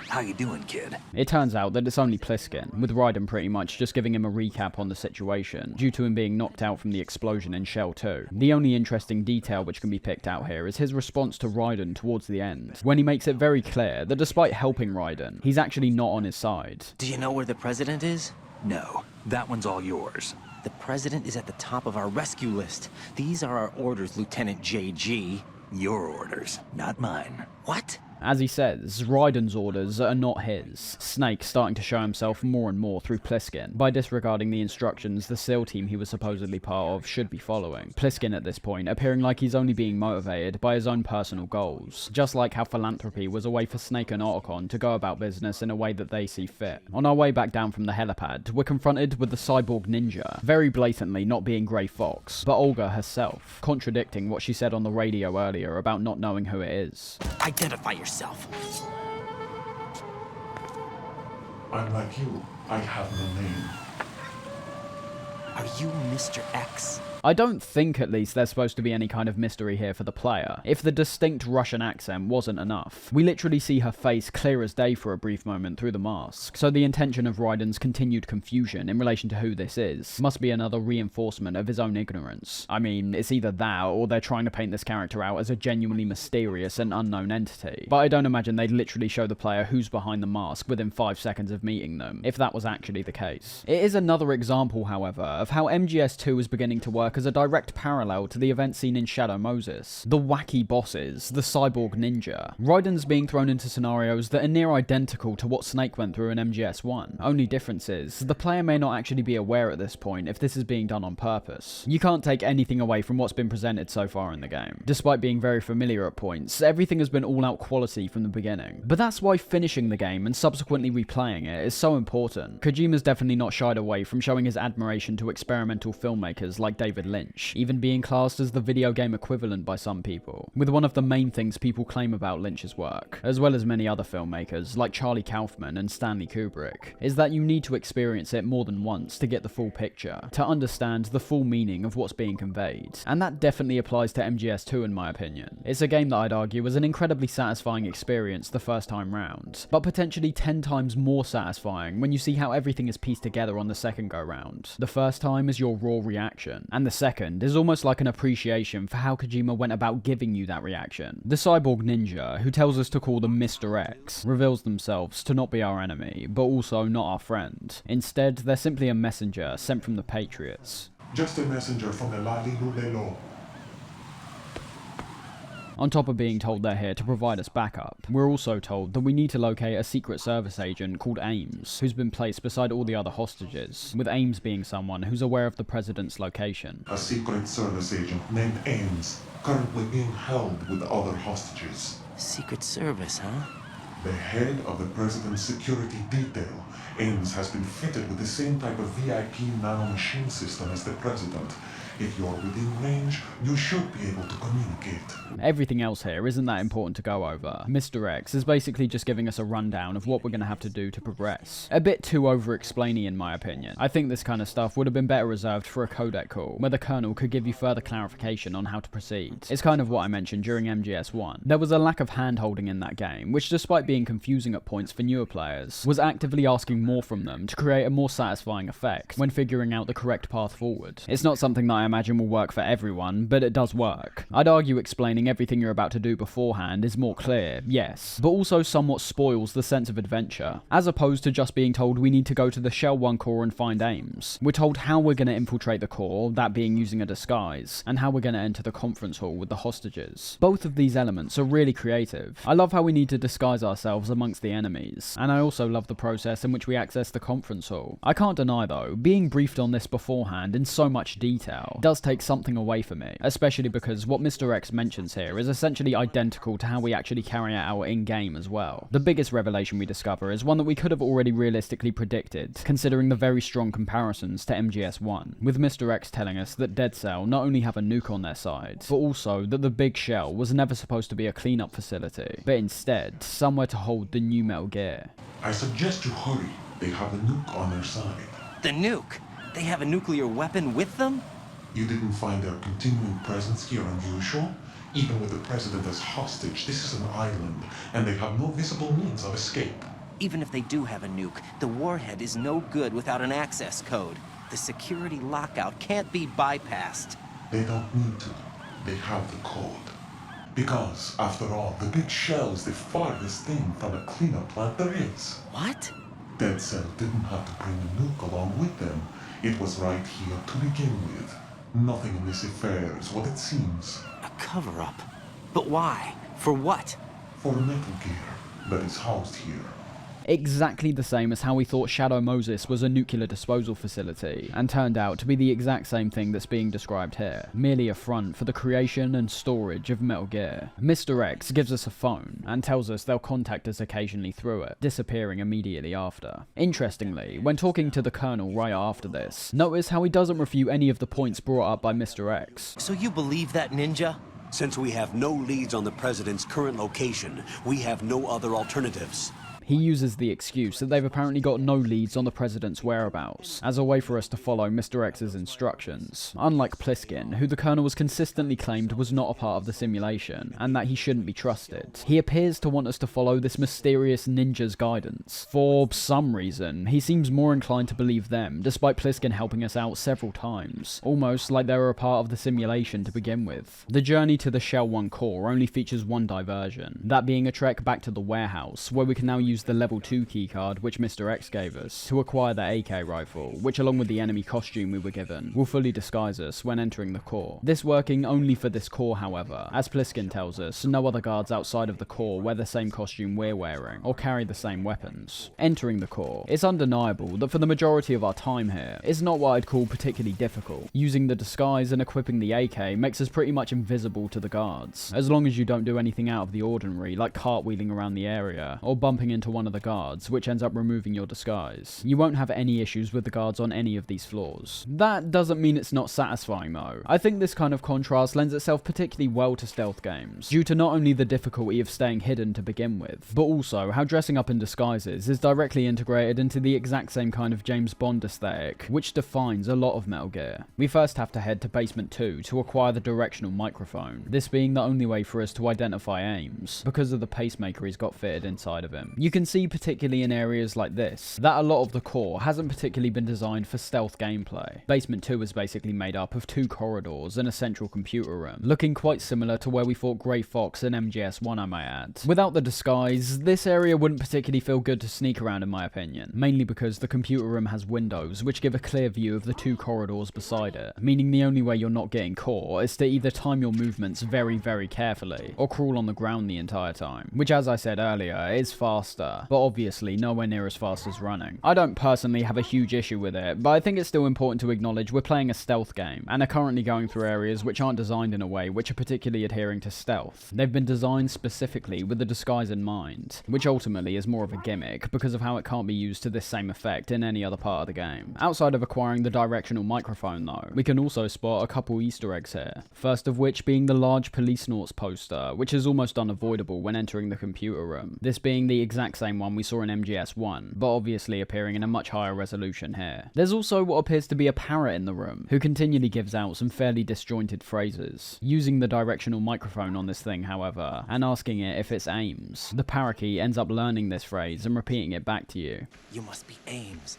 Speaker 10: How you doing, kid?
Speaker 1: It turns out that it's only Pliskin, with Raiden pretty much just giving him a recap on the situation, due to him being knocked out from the explosion in Shell 2. The only interesting detail which can be picked out here is his response to Raiden towards the end, when he makes it very clear that despite helping Raiden, he's actually not on his side.
Speaker 23: Do you know where the president is?
Speaker 10: No, that one's all yours.
Speaker 23: The president is at the top of our rescue list. These are our orders, Lieutenant JG.
Speaker 10: Your orders, not mine.
Speaker 23: What?
Speaker 1: As he says, Raiden's orders are not his, Snake starting to show himself more and more through Pliskin, by disregarding the instructions the SEAL team he was supposedly part of should be following. Pliskin at this point appearing like he's only being motivated by his own personal goals, just like how philanthropy was a way for Snake and Otacon to go about business in a way that they see fit. On our way back down from the helipad, we're confronted with the cyborg ninja, very blatantly not being Grey Fox, but Olga herself, contradicting what she said on the radio earlier about not knowing who it is.
Speaker 23: Identify yourself.
Speaker 9: I'm like you. I have no name.
Speaker 23: Are you Mr. X?
Speaker 1: I don't think, at least, there's supposed to be any kind of mystery here for the player. If the distinct Russian accent wasn't enough, we literally see her face clear as day for a brief moment through the mask, so the intention of Raiden's continued confusion in relation to who this is must be another reinforcement of his own ignorance. I mean, it's either that, or they're trying to paint this character out as a genuinely mysterious and unknown entity, but I don't imagine they'd literally show the player who's behind the mask within 5 seconds of meeting them, if that was actually the case. It is another example, however, of how MGS2 is beginning to work as a direct parallel to the events seen in Shadow Moses. The wacky bosses, the cyborg ninja. Raiden's being thrown into scenarios that are near identical to what Snake went through in MGS1. Only difference is, the player may not actually be aware at this point if this is being done on purpose. You can't take anything away from what's been presented so far in the game. Despite being very familiar at points, everything has been all-out quality from the beginning. But that's why finishing the game and subsequently replaying it is so important. Kojima's definitely not shied away from showing his admiration to experimental filmmakers like David Lynch, even being classed as the video game equivalent by some people, with one of the main things people claim about Lynch's work, as well as many other filmmakers like Charlie Kaufman and Stanley Kubrick, is that you need to experience it more than once to get the full picture, to understand the full meaning of what's being conveyed, and that definitely applies to MGS2 in my opinion. It's a game that I'd argue was an incredibly satisfying experience the first time round, but potentially 10 times more satisfying when you see how everything is pieced together on the second go round. The first time is your raw reaction, and the second is almost like an appreciation for how Kojima went about giving you that reaction. The cyborg ninja, who tells us to call them Mr. X, reveals themselves to not be our enemy, but also not our friend. Instead, they're simply a messenger sent from the Patriots.
Speaker 9: Just a messenger from the Lali Lulelo.
Speaker 1: On top of being told they're here to provide us backup, we're also told that we need to locate a Secret Service agent called Ames, who's been placed beside all the other hostages, with Ames being someone who's aware of the president's location.
Speaker 9: A Secret Service agent named Ames, currently being held with other hostages.
Speaker 23: Secret Service, huh?
Speaker 9: The head of the president's security detail, Ames has been fitted with the same type of VIP nanomachine system as the president. If you're within range, you should be able to communicate.
Speaker 1: Everything else here isn't that important to go over. Mr. X is basically just giving us a rundown of what we're going to have to do to progress. A bit too over-explainy in my opinion. I think this kind of stuff would have been better reserved for a codec call, where the Colonel could give you further clarification on how to proceed. It's kind of what I mentioned during MGS1. There was a lack of hand-holding in that game, which despite being confusing at points for newer players, was actively asking more from them to create a more satisfying effect when figuring out the correct path forward. It's not something that I imagine will work for everyone, but it does work. I'd argue explaining everything you're about to do beforehand is more clear, yes, but also somewhat spoils the sense of adventure. As opposed to just being told we need to go to the Shell 1 core and find Ames, we're told how we're going to infiltrate the core, that being using a disguise, and how we're going to enter the conference hall with the hostages. Both of these elements are really creative. I love how we need to disguise ourselves amongst the enemies, and I also love the process in which we access the conference hall. I can't deny though, being briefed on this beforehand in so much detail does take something away for me, especially because what Mr. X mentions here is essentially identical to how we actually carry out our in-game as well. The biggest revelation we discover is one that we could have already realistically predicted, considering the very strong comparisons to MGS1, with Mr. X telling us that Dead Cell not only have a nuke on their side, but also that the Big Shell was never supposed to be a cleanup facility, but instead somewhere to hold the new Metal Gear.
Speaker 9: I suggest you hurry. They have a nuke on their side.
Speaker 23: The nuke? They have a nuclear weapon with them?
Speaker 9: You didn't find their continuing presence here unusual? Even with the president as hostage, this is an island, and they have no visible means of escape.
Speaker 23: Even if they do have a nuke, the warhead is no good without an access code. The security lockout can't be bypassed.
Speaker 9: They don't need to. They have the code. Because, after all, the Big Shell is the farthest thing from a cleanup plant there is.
Speaker 23: What?
Speaker 9: Dead Cell didn't have to bring a nuke along with them. It was right here to begin with. Nothing in this affair is what it seems.
Speaker 23: A cover-up? But why? For what?
Speaker 9: For Metal Gear that is housed here.
Speaker 1: Exactly the same as how we thought Shadow Moses was a nuclear disposal facility, and turned out to be the exact same thing that's being described here, merely a front for the creation and storage of Metal Gear. Mr. X gives us a phone, and tells us they'll contact us occasionally through it, disappearing immediately after. Interestingly, when talking to the Colonel right after this, notice how he doesn't refute any of the points brought up by Mr. X.
Speaker 23: So you believe that ninja?
Speaker 8: Since we have no leads on the president's current location, we have no other alternatives.
Speaker 1: He uses the excuse that they've apparently got no leads on the president's whereabouts, as a way for us to follow Mr. X's instructions, unlike Pliskin, who the colonel was consistently claimed was not a part of the simulation, and that he shouldn't be trusted. He appears to want us to follow this mysterious ninja's guidance. For some reason, he seems more inclined to believe them, despite Pliskin helping us out several times, almost like they were a part of the simulation to begin with. The journey to the Shell 1 core only features one diversion, that being a trek back to the warehouse, where we can now use the level 2 keycard which Mr. X gave us, to acquire the AK rifle, which along with the enemy costume we were given, will fully disguise us when entering the core. This working only for this core, however, as Pliskin tells us, no other guards outside of the core wear the same costume we're wearing, or carry the same weapons. Entering the core, it's undeniable that for the majority of our time here, it's not what I'd call particularly difficult. Using the disguise and equipping the AK makes us pretty much invisible to the guards, as long as you don't do anything out of the ordinary, like cartwheeling around the area, or bumping into one of the guards, which ends up removing your disguise. You won't have any issues with the guards on any of these floors. That doesn't mean it's not satisfying though. I think this kind of contrast lends itself particularly well to stealth games, due to not only the difficulty of staying hidden to begin with, but also how dressing up in disguises is directly integrated into the exact same kind of James Bond aesthetic, which defines a lot of Metal Gear. We first have to head to Basement 2 to acquire the directional microphone, this being the only way for us to identify Ames, because of the pacemaker he's got fitted inside of him. You can see, particularly in areas like this, that a lot of the core hasn't particularly been designed for stealth gameplay. Basement 2 is basically made up of 2 corridors and a central computer room, looking quite similar to where we fought Grey Fox in MGS1, I may add. Without the disguise, this area wouldn't particularly feel good to sneak around in my opinion, mainly because the computer room has windows which give a clear view of the 2 corridors beside it, meaning the only way you're not getting caught is to either time your movements very, very carefully, or crawl on the ground the entire time, which as I said earlier, is faster, but obviously nowhere near as fast as running. I don't personally have a huge issue with it, but I think it's still important to acknowledge we're playing a stealth game, and are currently going through areas which aren't designed in a way which are particularly adhering to stealth. They've been designed specifically with the disguise in mind, which ultimately is more of a gimmick because of how it can't be used to this same effect in any other part of the game. Outside of acquiring the directional microphone though, we can also spot a couple Easter eggs here, first of which being the large Police Noughts poster, which is almost unavoidable when entering the computer room, this being the exact same one we saw in MGS1, but obviously appearing in a much higher resolution here. There's also what appears to be a parrot in the room, who continually gives out some fairly disjointed phrases. Using the directional microphone on this thing, however, and asking it if it's Ames, the parakeet ends up learning this phrase and repeating it back to you.
Speaker 23: You must be Ames.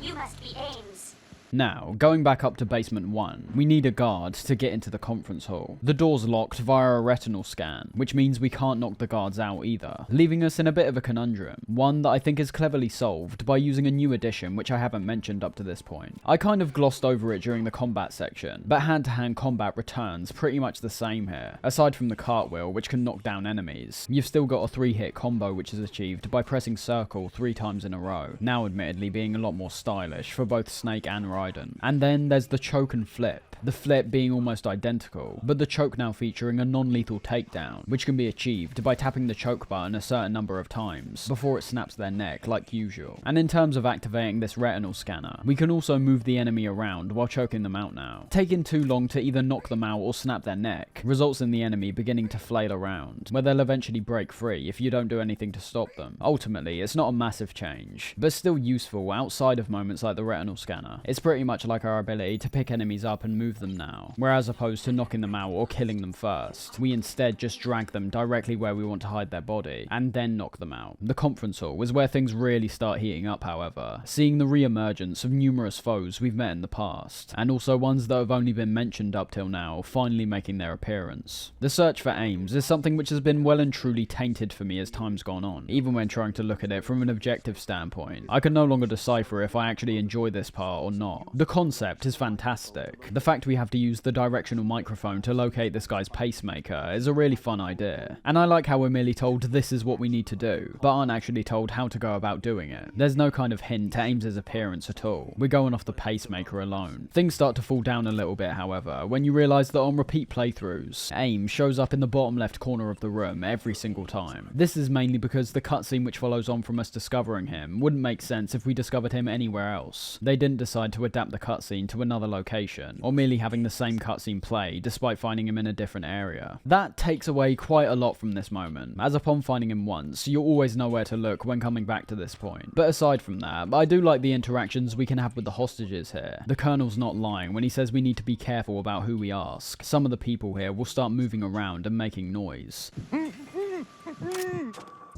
Speaker 11: You must be Ames.
Speaker 1: Now, going back up to Basement 1, we need a guard to get into the conference hall. The door's locked via a retinal scan, which means we can't knock the guards out either, leaving us in a bit of a conundrum, one that I think is cleverly solved by using a new addition which I haven't mentioned up to this point. I kind of glossed over it during the combat section, but hand-to-hand combat returns pretty much the same here. Aside from the cartwheel, which can knock down enemies, you've still got a 3-hit combo which is achieved by pressing circle 3 times in a row, now admittedly being a lot more stylish for both Snake and Raiden. And then there's the choke and flip. The flip being almost identical, but the choke now featuring a non-lethal takedown, which can be achieved by tapping the choke button a certain number of times before it snaps their neck like usual. And in terms of activating this retinal scanner, we can also move the enemy around while choking them out now. Taking too long to either knock them out or snap their neck results in the enemy beginning to flail around, where they'll eventually break free if you don't do anything to stop them. Ultimately, it's not a massive change, but still useful outside of moments like the retinal scanner. It's pretty much like our ability to pick enemies up and move them now, whereas opposed to knocking them out or killing them first, we instead just drag them directly where we want to hide their body, and then knock them out. The conference hall is where things really start heating up, however, seeing the re-emergence of numerous foes we've met in the past, and also ones that have only been mentioned up till now finally making their appearance. The search for Ames is something which has been well and truly tainted for me as time's gone on, even when trying to look at it from an objective standpoint. I can no longer decipher if I actually enjoy this part or not. The concept is fantastic. The fact we have to use the directional microphone to locate this guy's pacemaker is a really fun idea, and I like how we're merely told this is what we need to do, but aren't actually told how to go about doing it. There's no kind of hint to Ames's appearance at all. We're going off the pacemaker alone. Things start to fall down a little bit, however, when you realise that on repeat playthroughs, Ames shows up in the bottom left corner of the room every single time. This is mainly because the cutscene which follows on from us discovering him wouldn't make sense if we discovered him anywhere else. They didn't decide to to adapt the cutscene to another location, or merely having the same cutscene play despite finding him in a different area. That takes away quite a lot from this moment, as upon finding him once, you'll always know where to look when coming back to this point. But aside from that, I do like the interactions we can have with the hostages here. The Colonel's not lying when he says we need to be careful about who we ask. Some of the people here will start moving around and making noise.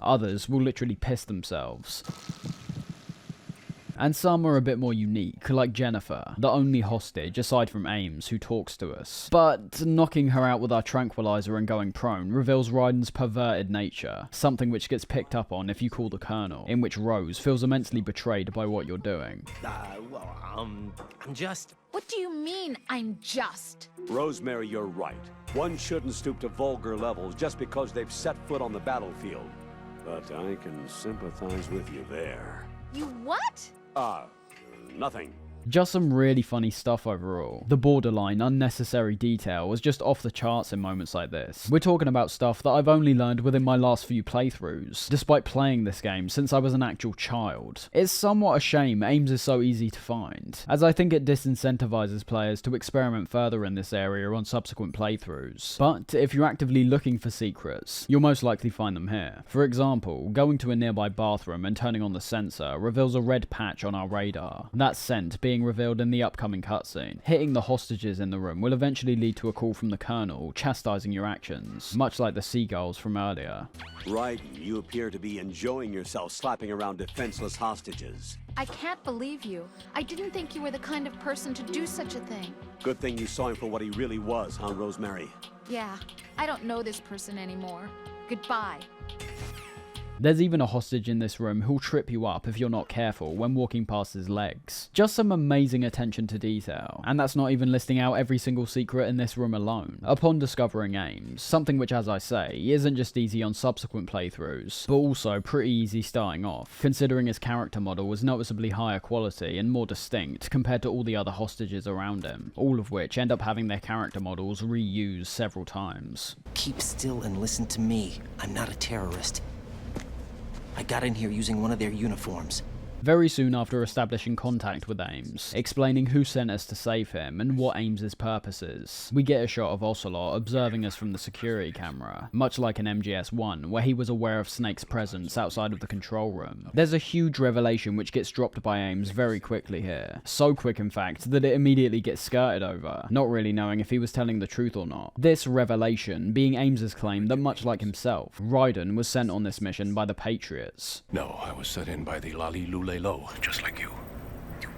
Speaker 1: Others will literally piss themselves. And some are a bit more unique, like Jennifer, the only hostage aside from Ames who talks to us. But knocking her out with our tranquilizer and going prone reveals Raiden's perverted nature, something which gets picked up on if you call the Colonel, in which Rose feels immensely betrayed by what you're doing.
Speaker 17: I'm just...
Speaker 15: What do you mean, I'm just?
Speaker 5: Rosemary, you're right. One shouldn't stoop to vulgar levels just because they've set foot on the battlefield. But I can sympathize with you there.
Speaker 15: You what?
Speaker 5: Nothing.
Speaker 1: Just some really funny stuff overall. The borderline unnecessary detail was just off the charts in moments like this. We're talking about stuff that I've only learned within my last few playthroughs, despite playing this game since I was an actual child. It's somewhat a shame Ames is so easy to find, as I think it disincentivizes players to experiment further in this area on subsequent playthroughs. But if you're actively looking for secrets, you'll most likely find them here. For example, going to a nearby bathroom and turning on the sensor reveals a red patch on our radar. That scent being revealed in the upcoming cutscene. Hitting the hostages in the room will eventually lead to a call from the Colonel chastising your actions, much like the seagulls from earlier.
Speaker 5: Raiden, you appear to be enjoying yourself slapping around defenseless hostages.
Speaker 15: I can't believe you. I didn't think you were the kind of person to do such a thing.
Speaker 5: Good thing you saw him for what he really was, huh, Rosemary?
Speaker 15: Yeah, I don't know this person anymore. Goodbye.
Speaker 1: There's even a hostage in this room who'll trip you up if you're not careful when walking past his legs. Just some amazing attention to detail, and that's not even listing out every single secret in this room alone. Upon discovering Ames, something which, as I say, isn't just easy on subsequent playthroughs, but also pretty easy starting off, considering his character model was noticeably higher quality and more distinct compared to all the other hostages around him, all of which end up having their character models reused several times.
Speaker 23: Keep still and listen to me. I'm not a terrorist. I got in here using one of their uniforms.
Speaker 1: Very soon after establishing contact with Ames, explaining who sent us to save him and what Ames's purpose is, we get a shot of Ocelot observing us from the security camera, much like in MGS1, where he was aware of Snake's presence outside of the control room. There's a huge revelation which gets dropped by Ames very quickly here. So quick, in fact, that it immediately gets skirted over, not really knowing if he was telling the truth or not. This revelation being Ames's claim that, much like himself, Raiden was sent on this mission by the Patriots.
Speaker 13: No, I was sent in by the Lali Lule Lo, just like you.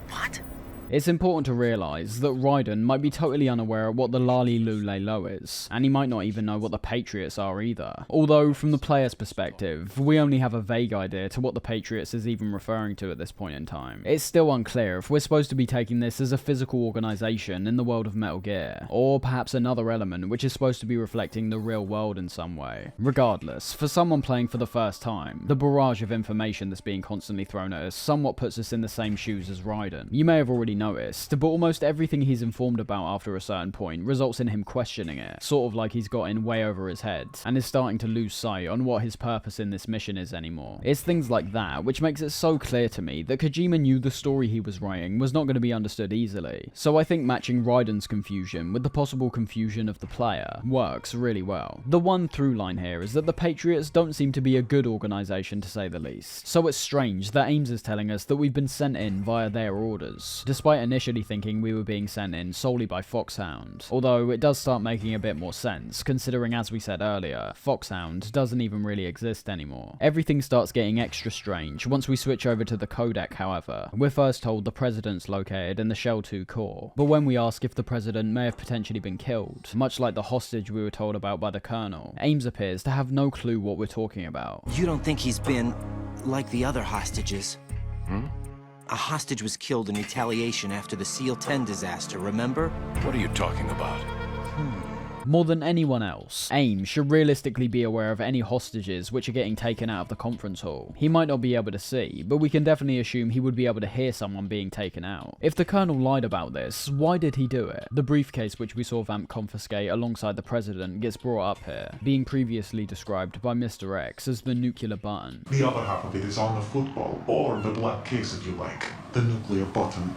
Speaker 23: What?
Speaker 1: It's important to realise that Raiden might be totally unaware of what the Lali Lule Lo is, and he might not even know what the Patriots are either. Although, from the player's perspective, we only have a vague idea to what the Patriots is even referring to at this point in time. It's still unclear if we're supposed to be taking this as a physical organisation in the world of Metal Gear, or perhaps another element which is supposed to be reflecting the real world in some way. Regardless, for someone playing for the first time, the barrage of information that's being constantly thrown at us somewhat puts us in the same shoes as Raiden. You may have already noticed, but almost everything he's informed about after a certain point results in him questioning it, sort of like he's got in way over his head, and is starting to lose sight on what his purpose in this mission is anymore. It's things like that which makes it so clear to me that Kojima knew the story he was writing was not going to be understood easily, so I think matching Raiden's confusion with the possible confusion of the player works really well. The one through line here is that the Patriots don't seem to be a good organisation to say the least, so it's strange that Ames is telling us that we've been sent in via their orders, despite initially thinking we were being sent in solely by Foxhound, although it does start making a bit more sense, considering, as we said earlier, Foxhound doesn't even really exist anymore. Everything starts getting extra strange once we switch over to the codec, however. We're first told the President's located in the Shell 2 core, but when we ask if the President may have potentially been killed, much like the hostage we were told about by the Colonel, Ames appears to have no clue what we're talking about.
Speaker 23: You don't think he's been like the other hostages? A hostage was killed in retaliation after the SEAL 10 disaster, remember?
Speaker 13: What are you talking about?
Speaker 1: More than anyone else, Ames should realistically be aware of any hostages which are getting taken out of the conference hall. He might not be able to see, but we can definitely assume he would be able to hear someone being taken out. If the Colonel lied about this, why did he do it? The briefcase which we saw Vamp confiscate alongside the President gets brought up here, being previously described by Mr. X as the nuclear button.
Speaker 7: The other half of it is on the football, or the black case if you like. The nuclear button.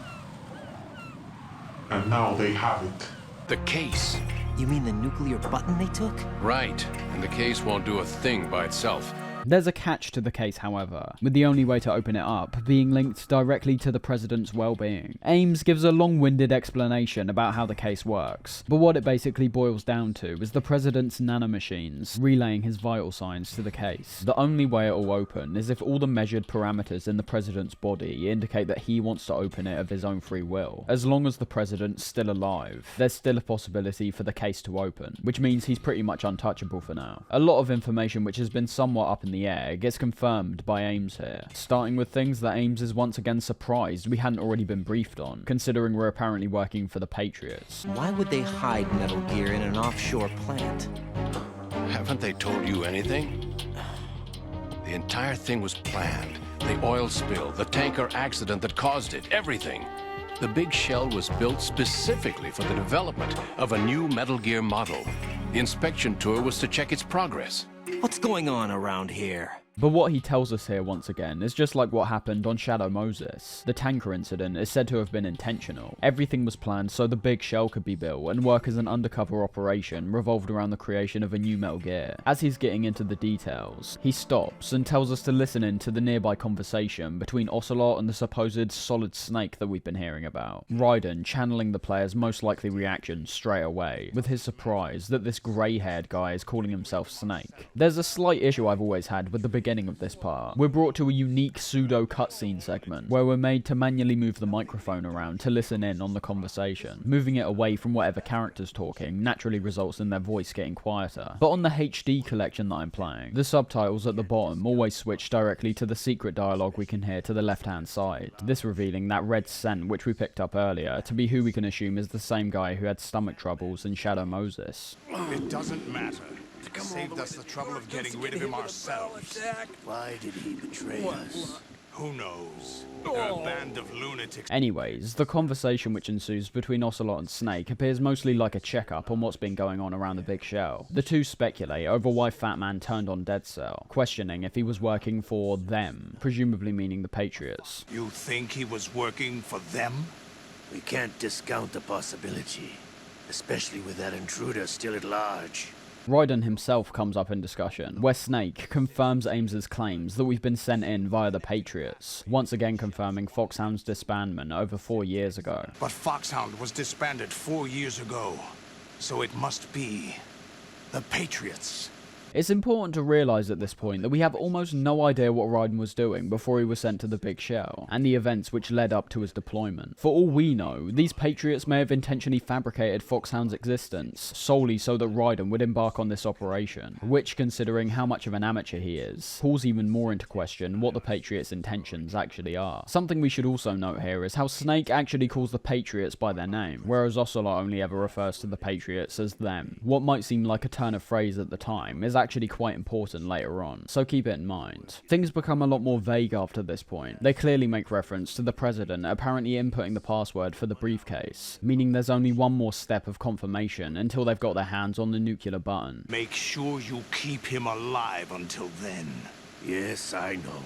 Speaker 7: and now they have it.
Speaker 13: The case.
Speaker 23: You mean the nuclear button they took?
Speaker 13: Right, and the case won't do a thing by itself.
Speaker 1: There's a catch to the case, however, with the only way to open it up being linked directly to the president's well-being. Ames gives a long-winded explanation about how the case works, but what it basically boils down to is the president's nanomachines relaying his vital signs to the case. The only way it will open is if all the measured parameters in the president's body indicate that he wants to open it of his own free will. As long as the president's still alive, there's still a possibility for the case to open, which means he's pretty much untouchable for now. A lot of information which has been somewhat up in the air gets confirmed by Ames here, starting with things that Ames is once again surprised we hadn't already been briefed on, considering we're apparently working for the Patriots.
Speaker 23: Why would they hide Metal Gear in an offshore plant?
Speaker 13: Haven't they told you anything? The entire thing was planned. The oil spill, the tanker accident that caused it, everything. The big shell was built specifically for the development of a new Metal Gear model. The inspection tour was to check its progress.
Speaker 23: What's going on around here?
Speaker 1: But what he tells us here once again is just like what happened on Shadow Moses. The tanker incident is said to have been intentional. Everything was planned so the big shell could be built and work as an undercover operation revolved around the creation of a new Metal Gear. As he's getting into the details, he stops and tells us to listen in to the nearby conversation between Ocelot and the supposed Solid Snake that we've been hearing about. Raiden channeling the player's most likely reaction straight away, with his surprise that this grey-haired guy is calling himself Snake. There's a slight issue I've always had with the beginning of this part. We're brought to a unique pseudo cutscene segment where we're made to manually move the microphone around to listen in on the conversation. Moving it away from whatever character's talking naturally results in their voice getting quieter. But on the HD collection that I'm playing, the subtitles at the bottom always switch directly to the secret dialogue we can hear to the left hand side, this revealing that red scent which we picked up earlier to be who we can assume is the same guy who had stomach troubles in Shadow Moses.
Speaker 7: It doesn't matter. Saved us the trouble of getting rid of him ourselves.
Speaker 9: Why did he betray us?
Speaker 7: Who knows? They're a band of lunatics.
Speaker 1: Anyways, the conversation which ensues between Ocelot and Snake appears mostly like a checkup on what's been going on around the big shell. The two speculate over why Fat Man turned on Dead Cell, questioning if he was working for them, presumably meaning the Patriots.
Speaker 9: You think he was working for them? We can't discount the possibility, especially with that intruder still at large.
Speaker 1: Raiden himself comes up in discussion, where Snake confirms Ames's claims that we've been sent in via the Patriots, once again confirming Foxhound's disbandment over 4 years ago.
Speaker 9: But Foxhound was disbanded 4 years ago, so it must be the Patriots.
Speaker 1: It's important to realise at this point that we have almost no idea what Raiden was doing before he was sent to the Big Shell, and the events which led up to his deployment. For all we know, these Patriots may have intentionally fabricated Foxhound's existence, solely so that Raiden would embark on this operation, which, considering how much of an amateur he is, calls even more into question what the Patriots' intentions actually are. Something we should also note here is how Snake actually calls the Patriots by their name, whereas Ocelot only ever refers to the Patriots as them. What might seem like a turn of phrase at the time is actually quite important later on, so keep it in mind. Things become a lot more vague after this point. They clearly make reference to the president apparently inputting the password for the briefcase, meaning there's only one more step of confirmation until they've got their hands on the nuclear button.
Speaker 9: Make sure you keep him alive until then. Yes, I know.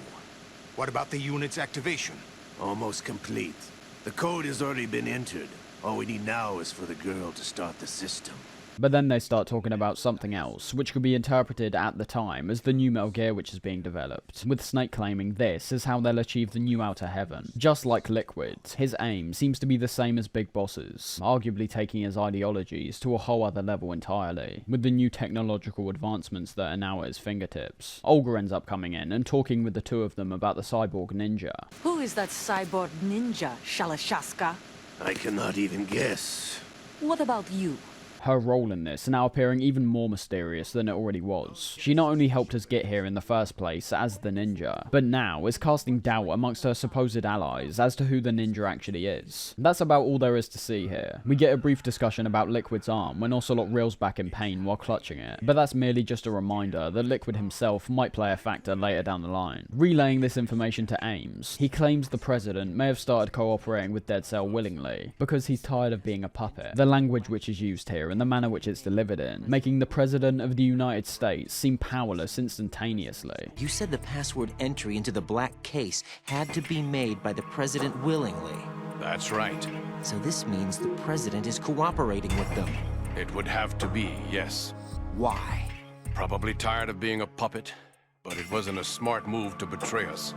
Speaker 7: What about the unit's activation?
Speaker 9: Almost complete. The code has already been entered. All we need now is for the girl to start the system.
Speaker 1: But then they start talking about something else, which could be interpreted at the time as the new Metal Gear which is being developed, with Snake claiming this is how they'll achieve the new Outer Heaven. Just like Liquid, his aim seems to be the same as Big Boss's, arguably taking his ideologies to a whole other level entirely, with the new technological advancements that are now at his fingertips. Olga ends up coming in and talking with the two of them about the cyborg ninja.
Speaker 2: Who is that cyborg ninja, Shalashaska?
Speaker 9: I cannot even guess.
Speaker 2: What about you?
Speaker 1: Her role in this now appearing even more mysterious than it already was. She not only helped us get here in the first place as the ninja, but now is casting doubt amongst her supposed allies as to who the ninja actually is. That's about all there is to see here. We get a brief discussion about Liquid's arm when Ocelot reels back in pain while clutching it, but that's merely just a reminder that Liquid himself might play a factor later down the line. Relaying this information to Ames, he claims the president may have started cooperating with Dead Cell willingly, because he's tired of being a puppet. The language which is used here and the manner which it's delivered in, making the President of the United States seem powerless instantaneously.
Speaker 23: You said the password entry into the black case had to be made by the President willingly.
Speaker 13: That's right.
Speaker 23: So this means the President is cooperating with them.
Speaker 13: It would have to be, yes.
Speaker 23: Why?
Speaker 13: Probably tired of being a puppet, but it wasn't a smart move to betray us.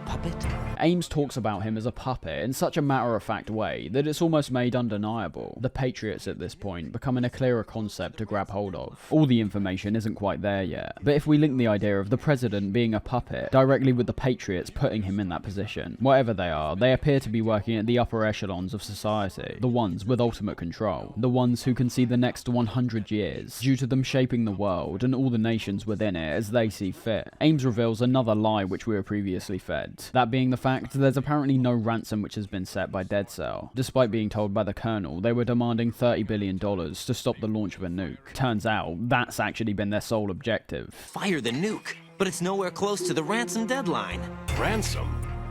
Speaker 23: Puppet?
Speaker 1: Ames talks about him as a puppet in such a matter-of-fact way that it's almost made undeniable. The Patriots at this point becoming a clearer concept to grab hold of. All the information isn't quite there yet, but if we link the idea of the President being a puppet directly with the Patriots putting him in that position, whatever they are, they appear to be working at the upper echelons of society, the ones with ultimate control, the ones who can see the next 100 years, due to them shaping the world and all the nations within it as they see fit. Ames reveals another lie which we were previously fed, that being the fact there's apparently no ransom which has been set by Dead Cell, despite being told by the Colonel they were demanding $30 billion to stop the launch of a nuke. Turns out, that's actually been their sole objective.
Speaker 23: Fire the nuke, but it's nowhere close to the ransom deadline.
Speaker 13: Ransom?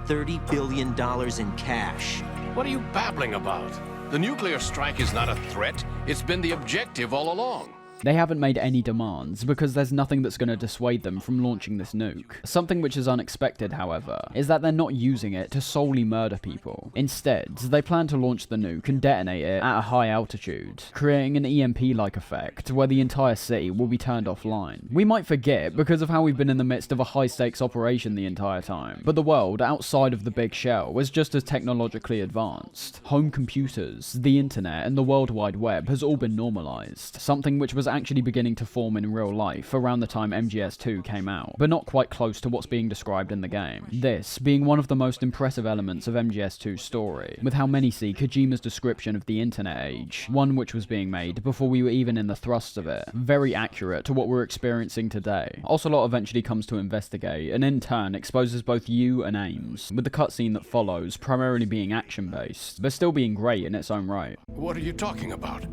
Speaker 23: $30 billion in cash.
Speaker 13: What are you babbling about? The nuclear strike is not a threat, it's been the objective all along.
Speaker 1: They haven't made any demands, because there's nothing that's going to dissuade them from launching this nuke. Something which is unexpected, however, is that they're not using it to solely murder people. Instead, they plan to launch the nuke and detonate it at a high altitude, creating an EMP-like effect where the entire city will be turned offline. We might forget because of how we've been in the midst of a high-stakes operation the entire time, but the world outside of the Big Shell was just as technologically advanced. Home computers, the internet, and the World Wide Web has all been normalized, something which was actually beginning to form in real life around the time MGS2 came out, but not quite close to what's being described in the game. This being one of the most impressive elements of MGS2's story, with how many see Kojima's description of the internet age, one which was being made before we were even in the thrust of it, very accurate to what we're experiencing today. Ocelot eventually comes to investigate, and in turn exposes both you and Ames, with the cutscene that follows primarily being action-based, but still being great in its own right.
Speaker 13: What are you talking about?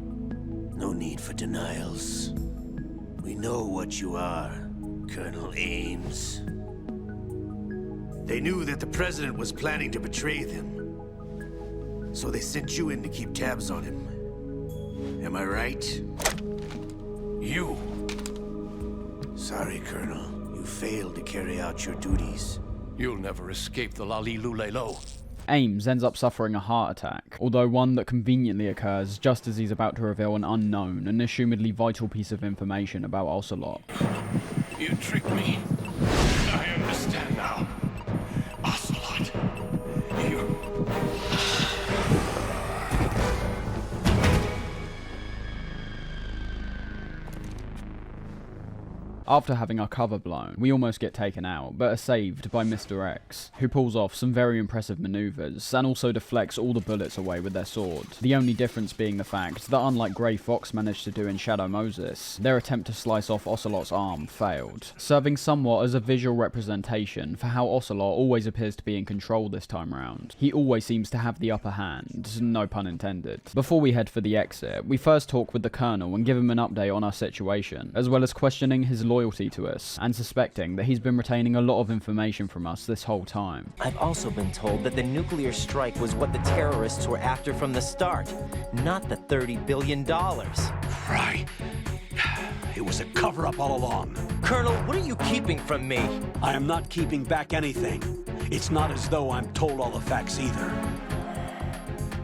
Speaker 8: No need for denials. We know what you are, Colonel Ames. They knew that the President was planning to betray them, so they sent you in to keep tabs on him. Am I right?
Speaker 13: You?
Speaker 8: Sorry, Colonel. You failed to carry out your duties.
Speaker 13: You'll never escape the Lali Lulelo.
Speaker 1: Ames ends up suffering a heart attack, although one that conveniently occurs just as he's about to reveal an unknown and assumedly vital piece of information about Ocelot.
Speaker 13: You tricked me. I understand now. Ocelot. You...
Speaker 1: After having our cover blown, we almost get taken out, but are saved by Mr. X, who pulls off some very impressive maneuvers, and also deflects all the bullets away with their sword. The only difference being the fact that unlike Grey Fox managed to do in Shadow Moses, their attempt to slice off Ocelot's arm failed, serving somewhat as a visual representation for how Ocelot always appears to be in control this time round. He always seems to have the upper hand, no pun intended. Before we head for the exit, we first talk with the Colonel and give him an update on our situation, as well as questioning his loyalty to us, and suspecting that he's been retaining a lot of information from us this whole time.
Speaker 23: I've also been told that the nuclear strike was what the terrorists were after from the start, not the $30 billion.
Speaker 5: Right. It was a cover-up all along.
Speaker 23: Colonel, what are you keeping from me?
Speaker 5: I am not keeping back anything. It's not as though I'm told all the facts either.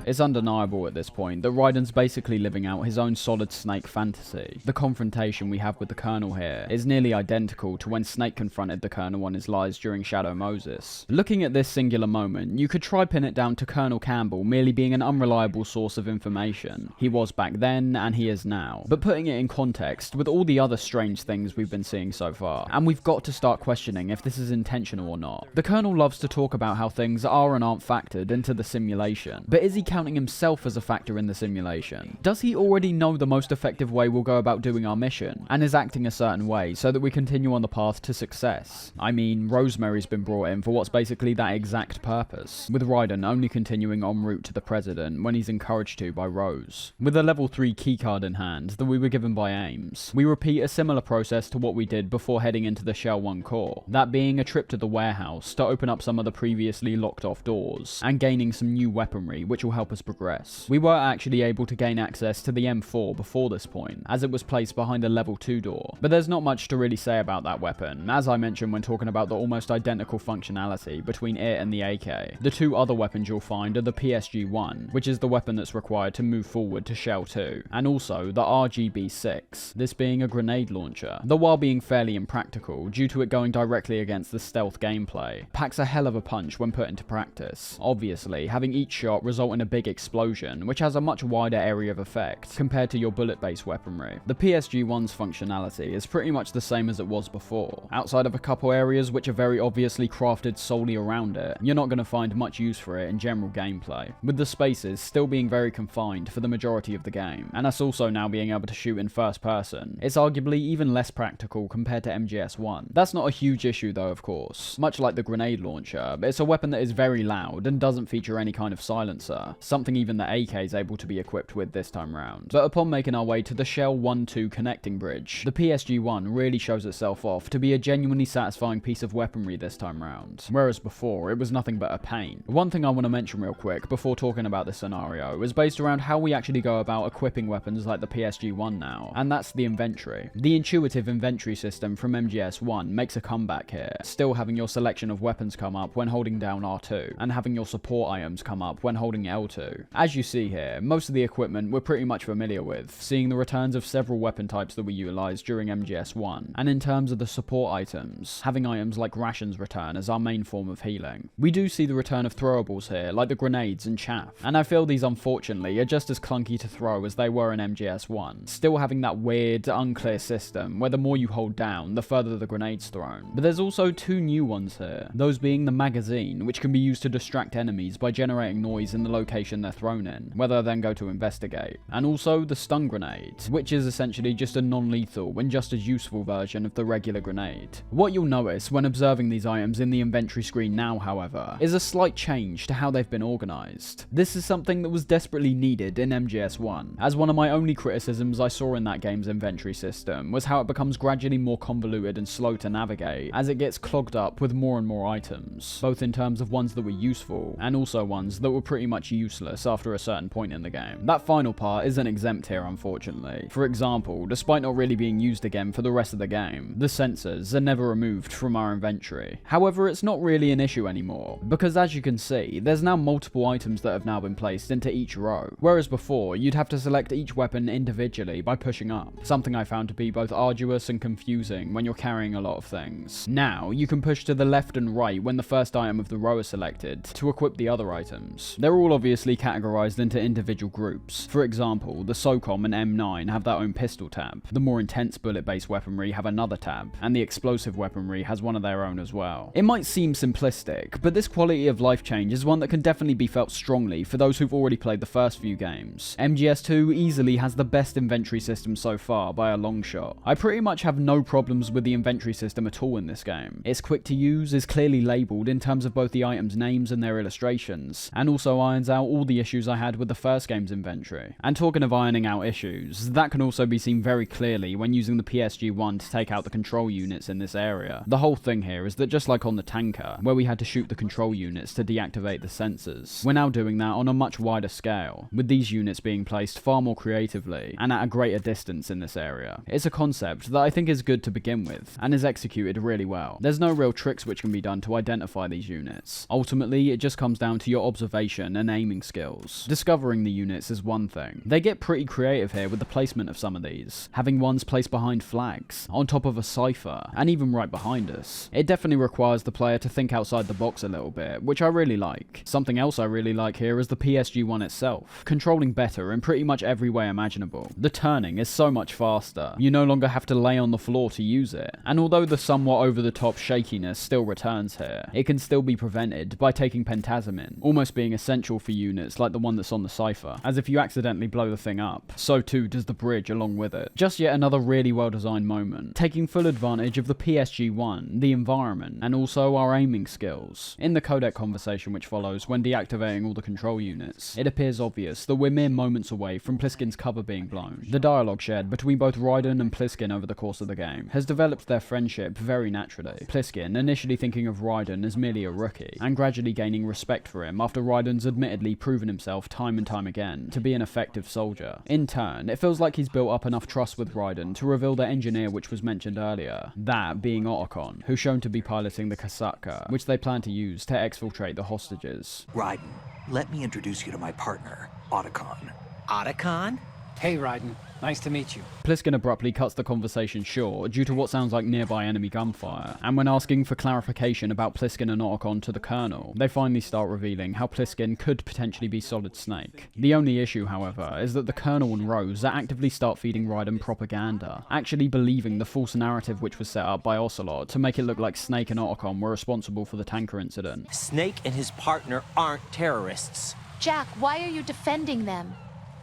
Speaker 1: It's undeniable at this point that Raiden's basically living out his own Solid Snake fantasy. The confrontation we have with the Colonel here is nearly identical to when Snake confronted the Colonel on his lies during Shadow Moses. Looking at this singular moment, you could try pin it down to Colonel Campbell merely being an unreliable source of information. He was back then, and he is now. But putting it in context with all the other strange things we've been seeing so far, and we've got to start questioning if this is intentional or not. The Colonel loves to talk about how things are and aren't factored into the simulation, but is he counting himself as a factor in the simulation? Does he already know the most effective way we'll go about doing our mission, and is acting a certain way so that we continue on the path to success? I mean, Rosemary's been brought in for what's basically that exact purpose, with Raiden only continuing en route to the President when he's encouraged to by Rose. With a level 3 keycard in hand that we were given by Ames, we repeat a similar process to what we did before heading into the Shell 1 core, that being a trip to the warehouse to open up some of the previously locked off doors, and gaining some new weaponry which will help us progress. We were actually able to gain access to the M4 before this point, as it was placed behind a level 2 door, but there's not much to really say about that weapon, as I mentioned when talking about the almost identical functionality between it and the AK. The two other weapons you'll find are the PSG-1, which is the weapon that's required to move forward to Shell 2, and also the RGB-6, this being a grenade launcher, though while being fairly impractical due to it going directly against the stealth gameplay, packs a hell of a punch when put into practice, obviously having each shot result in a big explosion, which has a much wider area of effect compared to your bullet-based weaponry. The PSG-1's functionality is pretty much the same as it was before. Outside of a couple areas which are very obviously crafted solely around it, you're not going to find much use for it in general gameplay, with the spaces still being very confined for the majority of the game, and us also now being able to shoot in first person. It's arguably even less practical compared to MGS-1. That's not a huge issue though, of course. Much like the grenade launcher, it's a weapon that is very loud and doesn't feature any kind of silencer, something even the AK is able to be equipped with this time round. But upon making our way to the Shell 1-2 connecting bridge, the PSG-1 really shows itself off to be a genuinely satisfying piece of weaponry this time round, whereas before it was nothing but a pain. One thing I want to mention real quick before talking about this scenario is based around how we actually go about equipping weapons like the PSG-1 now, and that's the inventory. The intuitive inventory system from MGS-1 makes a comeback here, still having your selection of weapons come up when holding down R2, and having your support items come up when holding L2. As you see here, most of the equipment we're pretty much familiar with, seeing the returns of several weapon types that we utilised during MGS-1, and in terms of the support items, having items like rations return as our main form of healing. We do see the return of throwables here, like the grenades and chaff, and I feel these unfortunately are just as clunky to throw as they were in MGS-1, still having that weird, unclear system where the more you hold down, the further the grenade's thrown. But there's also two new ones here, those being the magazine, which can be used to distract enemies by generating noise in the location they're thrown in, where they then go to investigate, and also the stun grenade, which is essentially just a non-lethal and just as useful version of the regular grenade. What you'll notice when observing these items in the inventory screen now, however, is a slight change to how they've been organised. This is something that was desperately needed in MGS-1, as one of my only criticisms I saw in that game's inventory system was how it becomes gradually more convoluted and slow to navigate as it gets clogged up with more and more items, both in terms of ones that were useful and also ones that were pretty much useless after a certain point in the game. That final part isn't exempt here, unfortunately. For example, despite not really being used again for the rest of the game, the sensors are never removed from our inventory. However, it's not really an issue anymore, because as you can see, there's now multiple items that have now been placed into each row, whereas before, you'd have to select each weapon individually by pushing up, something I found to be both arduous and confusing when you're carrying a lot of things. Now, you can push to the left and right when the first item of the row is selected to equip the other items. They're all obviously categorized into individual groups. For example, the SOCOM and M9 have their own pistol tab, the more intense bullet-based weaponry have another tab, and the explosive weaponry has one of their own as well. It might seem simplistic, but this quality of life change is one that can definitely be felt strongly for those who've already played the first few games. MGS2 easily has the best inventory system so far by a long shot. I pretty much have no problems with the inventory system at all in this game. It's quick to use, is clearly labelled in terms of both the items' names and their illustrations, and also irons out all the issues I had with the first game's inventory. And talking of ironing out issues, that can also be seen very clearly when using the PSG-1 to take out the control units in this area. The whole thing here is that just like on the tanker, where we had to shoot the control units to deactivate the sensors, we're now doing that on a much wider scale, with these units being placed far more creatively and at a greater distance in this area. It's a concept that I think is good to begin with, and is executed really well. There's no real tricks which can be done to identify these units. Ultimately, it just comes down to your observation and aiming skills. Discovering the units is one thing. They get pretty creative here with the placement of some of these, having ones placed behind flags, on top of a cipher, and even right behind us. It definitely requires the player to think outside the box a little bit, which I really like. Something else I really like here is the PSG-1 itself, controlling better in pretty much every way imaginable. The turning is so much faster, you no longer have to lay on the floor to use it, and although the somewhat over-the-top shakiness still returns here, it can still be prevented by taking pentasamin, almost being essential for units like the one that's on the cipher, as if you accidentally blow the thing up, so too does the bridge along with it. Just yet another really well-designed moment, taking full advantage of the PSG-1, the environment, and also our aiming skills. In the codec conversation which follows when deactivating all the control units, it appears obvious that we're mere moments away from Pliskin's cover being blown. The dialogue shared between both Raiden and Pliskin over the course of the game has developed their friendship very naturally. Pliskin initially thinking of Raiden as merely a rookie, and gradually gaining respect for him after Raiden's admittedly repeatedly proven himself time and time again to be an effective soldier. In turn, it feels like he's built up enough trust with Raiden to reveal the engineer which was mentioned earlier, that being Otacon, who's shown to be piloting the Kasaka, which they plan to use to exfiltrate the hostages.
Speaker 18: Raiden, let me introduce you to my partner, Otacon.
Speaker 23: Otacon?
Speaker 19: Hey, Raiden. Nice to meet you.
Speaker 1: Pliskin abruptly cuts the conversation short due to what sounds like nearby enemy gunfire, and when asking for clarification about Pliskin and Otacon to the Colonel, they finally start revealing how Pliskin could potentially be Solid Snake. The only issue, however, is that the Colonel and Rose actively start feeding Raiden propaganda, actually believing the false narrative which was set up by Ocelot to make it look like Snake and Otacon were responsible for the tanker incident.
Speaker 23: Snake and his partner aren't terrorists.
Speaker 15: Jack, why are you defending them?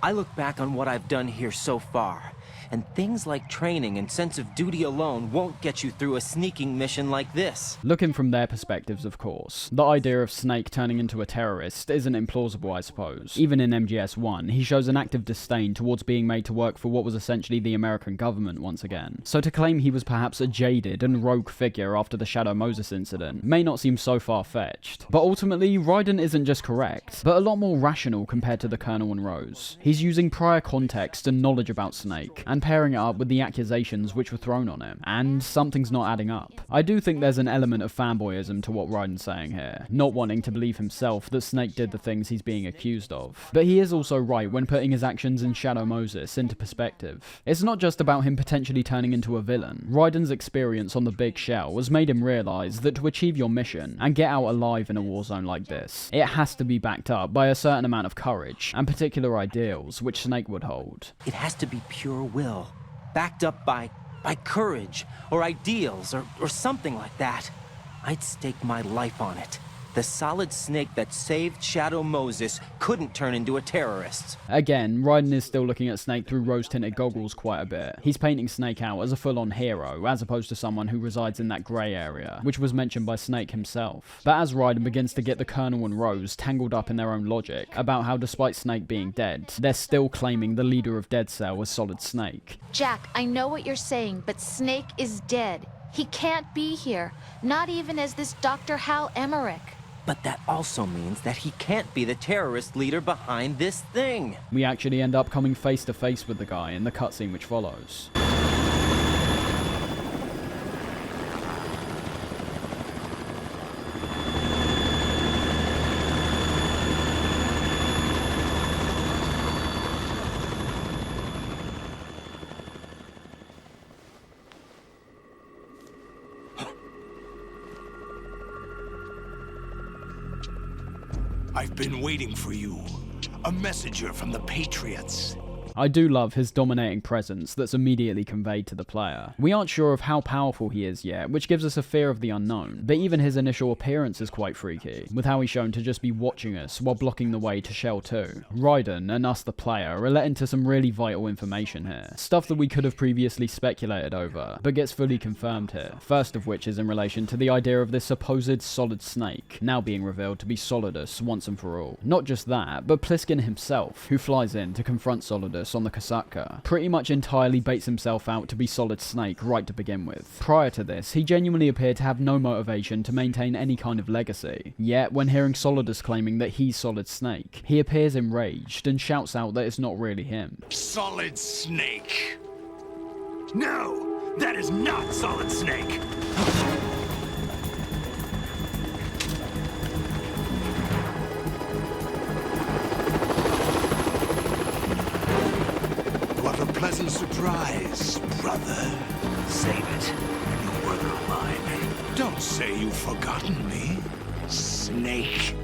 Speaker 23: I look back on what I've done here so far, and things like training and sense of duty alone won't get you through a sneaking mission like this.
Speaker 1: Looking from their perspectives, of course, the idea of Snake turning into a terrorist isn't implausible, I suppose. Even in MGS1, he shows an active disdain towards being made to work for what was essentially the American government once again. So to claim he was perhaps a jaded and rogue figure after the Shadow Moses incident may not seem so far-fetched. But ultimately, Raiden isn't just correct, but a lot more rational compared to the Colonel and Rose. He's using prior context and knowledge about Snake, and pairing it up with the accusations which were thrown on him, and something's not adding up. I do think there's an element of fanboyism to what Raiden's saying here, not wanting to believe himself that Snake did the things he's being accused of. But he is also right when putting his actions in Shadow Moses into perspective. It's not just about him potentially turning into a villain. Raiden's experience on the Big Shell has made him realise that to achieve your mission and get out alive in a war zone like this, it has to be backed up by a certain amount of courage and particular ideals which Snake would hold.
Speaker 23: It has to be pure will, backed up by courage, or ideals, or something like that. I'd stake my life on it. The Solid Snake that saved Shadow Moses couldn't turn into a terrorist.
Speaker 1: Again, Raiden is still looking at Snake through rose-tinted goggles quite a bit. He's painting Snake out as a full-on hero, as opposed to someone who resides in that grey area, which was mentioned by Snake himself. But as Raiden begins to get the Colonel and Rose tangled up in their own logic about how despite Snake being dead, they're still claiming the leader of Dead Cell was Solid Snake.
Speaker 15: Jack, I know what you're saying, but Snake is dead. He can't be here, not even as this Dr. Hal Emmerich.
Speaker 23: But that also means that he can't be the terrorist leader behind this thing.
Speaker 1: We actually end up coming face to face with the guy in the cutscene which follows.
Speaker 9: I've been waiting for you. A messenger from the Patriots.
Speaker 1: I do love his dominating presence that's immediately conveyed to the player. We aren't sure of how powerful he is yet, which gives us a fear of the unknown, but even his initial appearance is quite freaky, with how he's shown to just be watching us while blocking the way to Shell 2. Raiden, and us the player, are let into some really vital information here. Stuff that we could have previously speculated over, but gets fully confirmed here. First of which is in relation to the idea of this supposed Solid Snake, now being revealed to be Solidus once and for all. Not just that, but Pliskin himself, who flies in to confront Solidus on the Kasaka, pretty much entirely baits himself out to be Solid Snake right to begin with. Prior to this, he genuinely appeared to have no motivation to maintain any kind of legacy. Yet, when hearing Solidus claiming that he's Solid Snake, he appears enraged and shouts out that it's not really him.
Speaker 9: Solid Snake. No, that is not Solid Snake. What a pleasant surprise, brother. Save it. You brother of mine. Don't say you've forgotten me, Snake.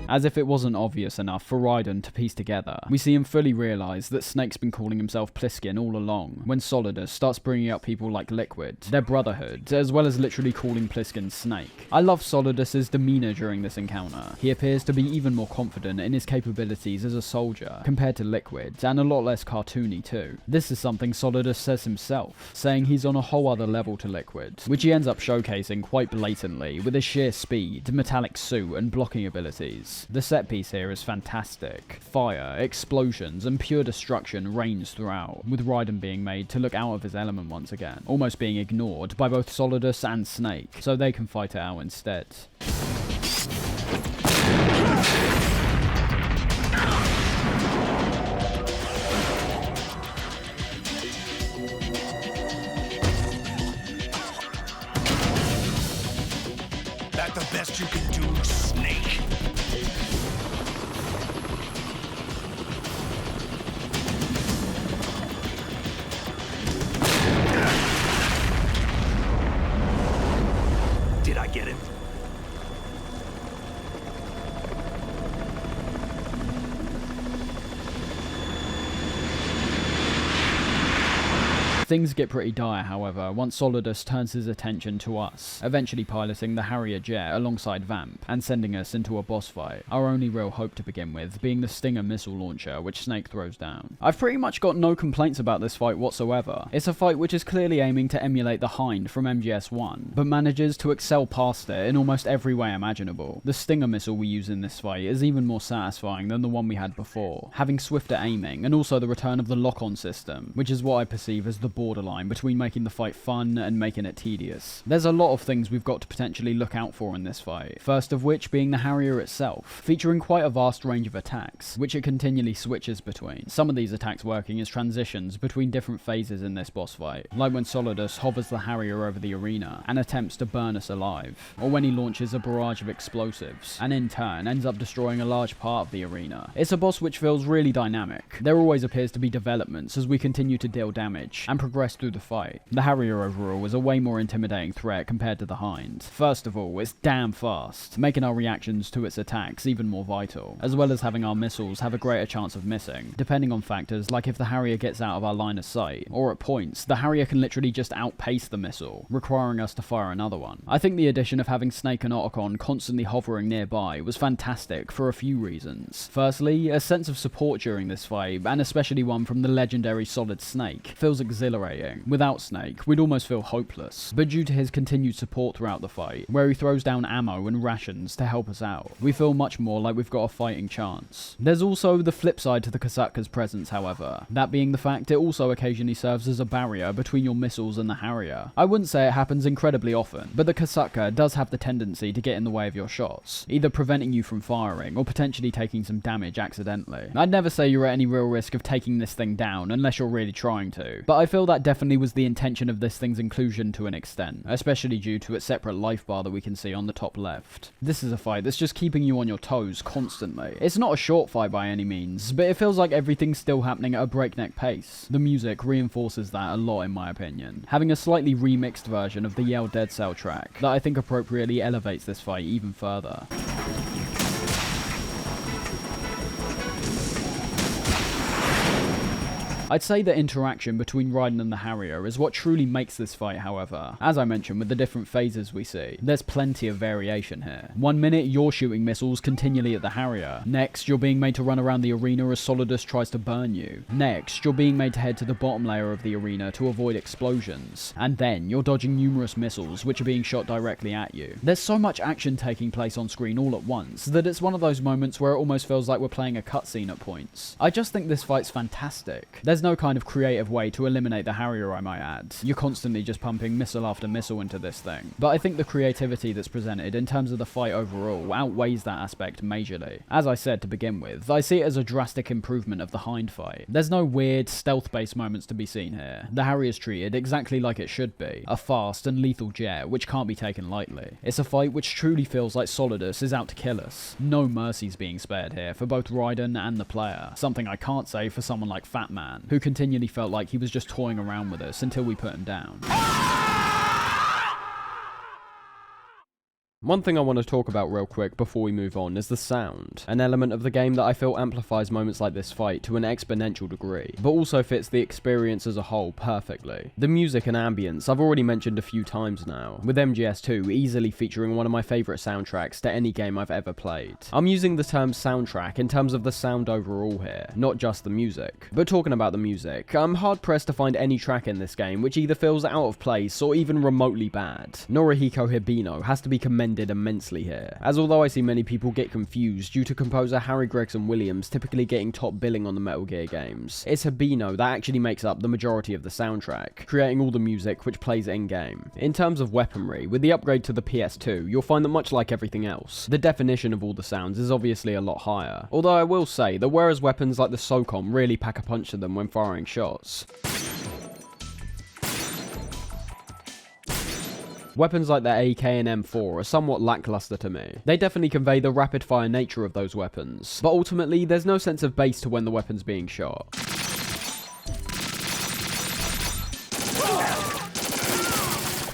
Speaker 1: As if it wasn't obvious enough for Raiden to piece together, we see him fully realise that Snake's been calling himself Pliskin all along, when Solidus starts bringing up people like Liquid, their brotherhood, as well as literally calling Pliskin Snake. I love Solidus's demeanour during this encounter. He appears to be even more confident in his capabilities as a soldier, compared to Liquid, and a lot less cartoony too. This is something Solidus says himself, saying he's on a whole other level to Liquid, which he ends up showcasing quite blatantly with his sheer speed, metallic suit, and blocking abilities. The set piece here is fantastic. Fire, explosions, and pure destruction reigns throughout, with Raiden being made to look out of his element once again, almost being ignored by both Solidus and Snake, so they can fight it out instead. Things get pretty dire, however, once Solidus turns his attention to us, eventually piloting the Harrier jet alongside Vamp, and sending us into a boss fight, our only real hope to begin with being the Stinger missile launcher which Snake throws down. I've pretty much got no complaints about this fight whatsoever. It's a fight which is clearly aiming to emulate the Hind from MGS1, but manages to excel past it in almost every way imaginable. The Stinger missile we use in this fight is even more satisfying than the one we had before, having swifter aiming and also the return of the lock-on system, which is what I perceive as the borderline between making the fight fun and making it tedious. There's a lot of things we've got to potentially look out for in this fight, first of which being the Harrier itself, featuring quite a vast range of attacks, which it continually switches between. Some of these attacks working as transitions between different phases in this boss fight, like when Solidus hovers the Harrier over the arena and attempts to burn us alive, or when he launches a barrage of explosives, and in turn ends up destroying a large part of the arena. It's a boss which feels really dynamic. There always appears to be developments as we continue to deal damage and progress through the fight. The Harrier overall is a way more intimidating threat compared to the Hind. First of all, it's damn fast, making our reactions to its attacks even more vital, as well as having our missiles have a greater chance of missing, depending on factors like if the Harrier gets out of our line of sight, or at points, the Harrier can literally just outpace the missile, requiring us to fire another one. I think the addition of having Snake and Otacon constantly hovering nearby was fantastic for a few reasons. Firstly, a sense of support during this fight, and especially one from the legendary Solid Snake, feels exhilarating. Without Snake, we'd almost feel hopeless, but due to his continued support throughout the fight, where he throws down ammo and rations to help us out, we feel much more like we've got a fighting chance. There's also the flip side to the Kasatka's presence, however, that being the fact it also occasionally serves as a barrier between your missiles and the Harrier. I wouldn't say it happens incredibly often, but the Kasatka does have the tendency to get in the way of your shots, either preventing you from firing or potentially taking some damage accidentally. I'd never say you're at any real risk of taking this thing down unless you're really trying to, but I feel that definitely was the intention of this thing's inclusion to an extent, especially due to its separate life bar that we can see on the top left. This is a fight that's just keeping you on your toes constantly. It's not a short fight by any means, but it feels like everything's still happening at a breakneck pace. The music reinforces that a lot in my opinion, having a slightly remixed version of the Yale Dead Cell track that I think appropriately elevates this fight even further. I'd say the interaction between Raiden and the Harrier is what truly makes this fight, however. As I mentioned with the different phases we see, there's plenty of variation here. 1 minute you're shooting missiles continually at the Harrier. Next, you're being made to run around the arena as Solidus tries to burn you. Next, you're being made to head to the bottom layer of the arena to avoid explosions. And then, you're dodging numerous missiles which are being shot directly at you. There's so much action taking place on screen all at once that it's one of those moments where it almost feels like we're playing a cutscene at points. I just think this fight's fantastic. There's no kind of creative way to eliminate the Harrier, I might add. You're constantly just pumping missile after missile into this thing. But I think the creativity that's presented in terms of the fight overall outweighs that aspect majorly. As I said to begin with, I see it as a drastic improvement of the Hind fight. There's no weird, stealth-based moments to be seen here. The Harrier's treated exactly like it should be, a fast and lethal jet which can't be taken lightly. It's a fight which truly feels like Solidus is out to kill us. No mercy's being spared here for both Raiden and the player, something I can't say for someone like Fat Man, who continually felt like he was just toying around with us until we put him down. One thing I want to talk about real quick before we move on is the sound, an element of the game that I feel amplifies moments like this fight to an exponential degree, but also fits the experience as a whole perfectly. The music and ambience I've already mentioned a few times now, with MGS2 easily featuring one of my favourite soundtracks to any game I've ever played. I'm using the term soundtrack in terms of the sound overall here, not just the music. But talking about the music, I'm hard pressed to find any track in this game which either feels out of place or even remotely bad. Norihiko Hibino has to be commended immensely here, as although I see many people get confused due to composer Harry Gregson Williams typically getting top billing on the Metal Gear games, it's Hibino that actually makes up the majority of the soundtrack, creating all the music which plays in-game. In terms of weaponry, with the upgrade to the PS2, you'll find that much like everything else, the definition of all the sounds is obviously a lot higher, although I will say that whereas weapons like the SOCOM really pack a punch to them when firing shots, weapons like the AK and M4 are somewhat lackluster to me. They definitely convey the rapid fire nature of those weapons, but ultimately there's no sense of bass to when the weapon's being shot.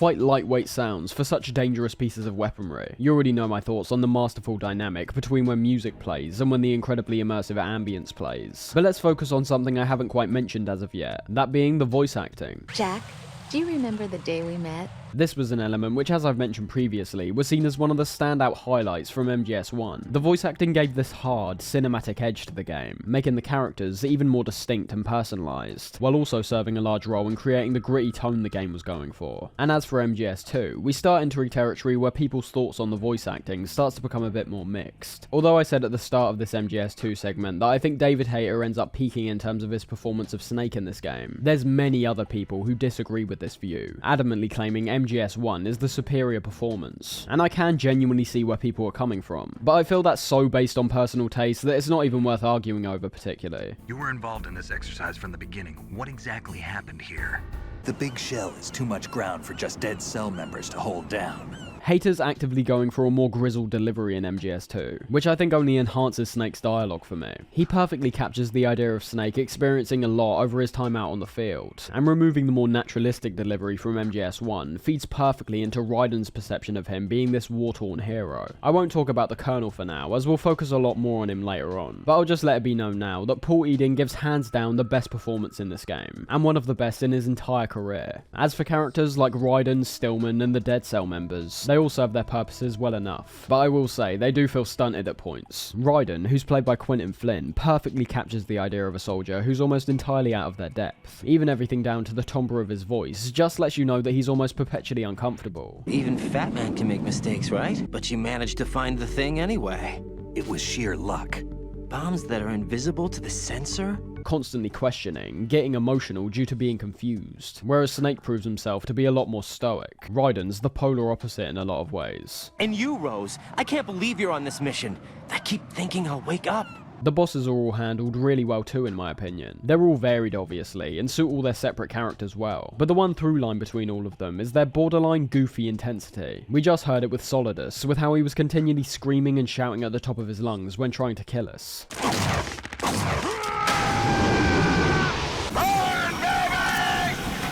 Speaker 1: quite lightweight sounds for such dangerous pieces of weaponry. You already know my thoughts on the masterful dynamic between when music plays and when the incredibly immersive ambience plays. But let's focus on something I haven't quite mentioned as of yet, that being the voice acting.
Speaker 15: Jack, do you remember the day we met?
Speaker 1: This was an element which, as I've mentioned previously, was seen as one of the standout highlights from MGS1. The voice acting gave this hard, cinematic edge to the game, making the characters even more distinct and personalised, while also serving a large role in creating the gritty tone the game was going for. And as for MGS2, we start entering territory where people's thoughts on the voice acting starts to become a bit more mixed. Although I said at the start of this MGS2 segment that I think David Hayter ends up peaking in terms of his performance of Snake in this game, there's many other people who disagree with this view, adamantly claiming MGS1 is the superior performance, and I can genuinely see where people are coming from, but I feel that's so based on personal taste that it's not even worth arguing over particularly.
Speaker 18: You were involved in this exercise from the beginning. What exactly happened here?
Speaker 10: The big shell is too much ground for just dead cell members to hold down.
Speaker 1: Hayter's actively going for a more grizzled delivery in MGS2, which I think only enhances Snake's dialogue for me. He perfectly captures the idea of Snake experiencing a lot over his time out on the field, and removing the more naturalistic delivery from MGS1 feeds perfectly into Raiden's perception of him being this war-torn hero. I won't talk about the Colonel for now, as we'll focus a lot more on him later on, but I'll just let it be known now that Paul Eden gives hands down the best performance in this game, and one of the best in his entire career. As for characters like Raiden, Stillman, and the Dead Cell members, they all serve their purposes well enough, but I will say they do feel stunted at points. Raiden, who's played by Quentin Flynn, perfectly captures the idea of a soldier who's almost entirely out of their depth. Even everything down to the timbre of his voice just lets you know that he's almost perpetually uncomfortable.
Speaker 23: Even Fat Man can make mistakes, right? But you managed to find the thing anyway.
Speaker 10: It was sheer luck.
Speaker 23: Bombs that are invisible to the sensor?
Speaker 1: Constantly questioning, getting emotional due to being confused, whereas Snake proves himself to be a lot more stoic. Raiden's the polar opposite in a lot of ways.
Speaker 23: And you, Rose, I can't believe you're on this mission. I keep thinking I'll wake up.
Speaker 1: The bosses are all handled really well too, in my opinion. They're all varied obviously, and suit all their separate characters well, but the one through line between all of them is their borderline goofy intensity. We just heard it with Solidus, with how he was continually screaming and shouting at the top of his lungs when trying to kill us.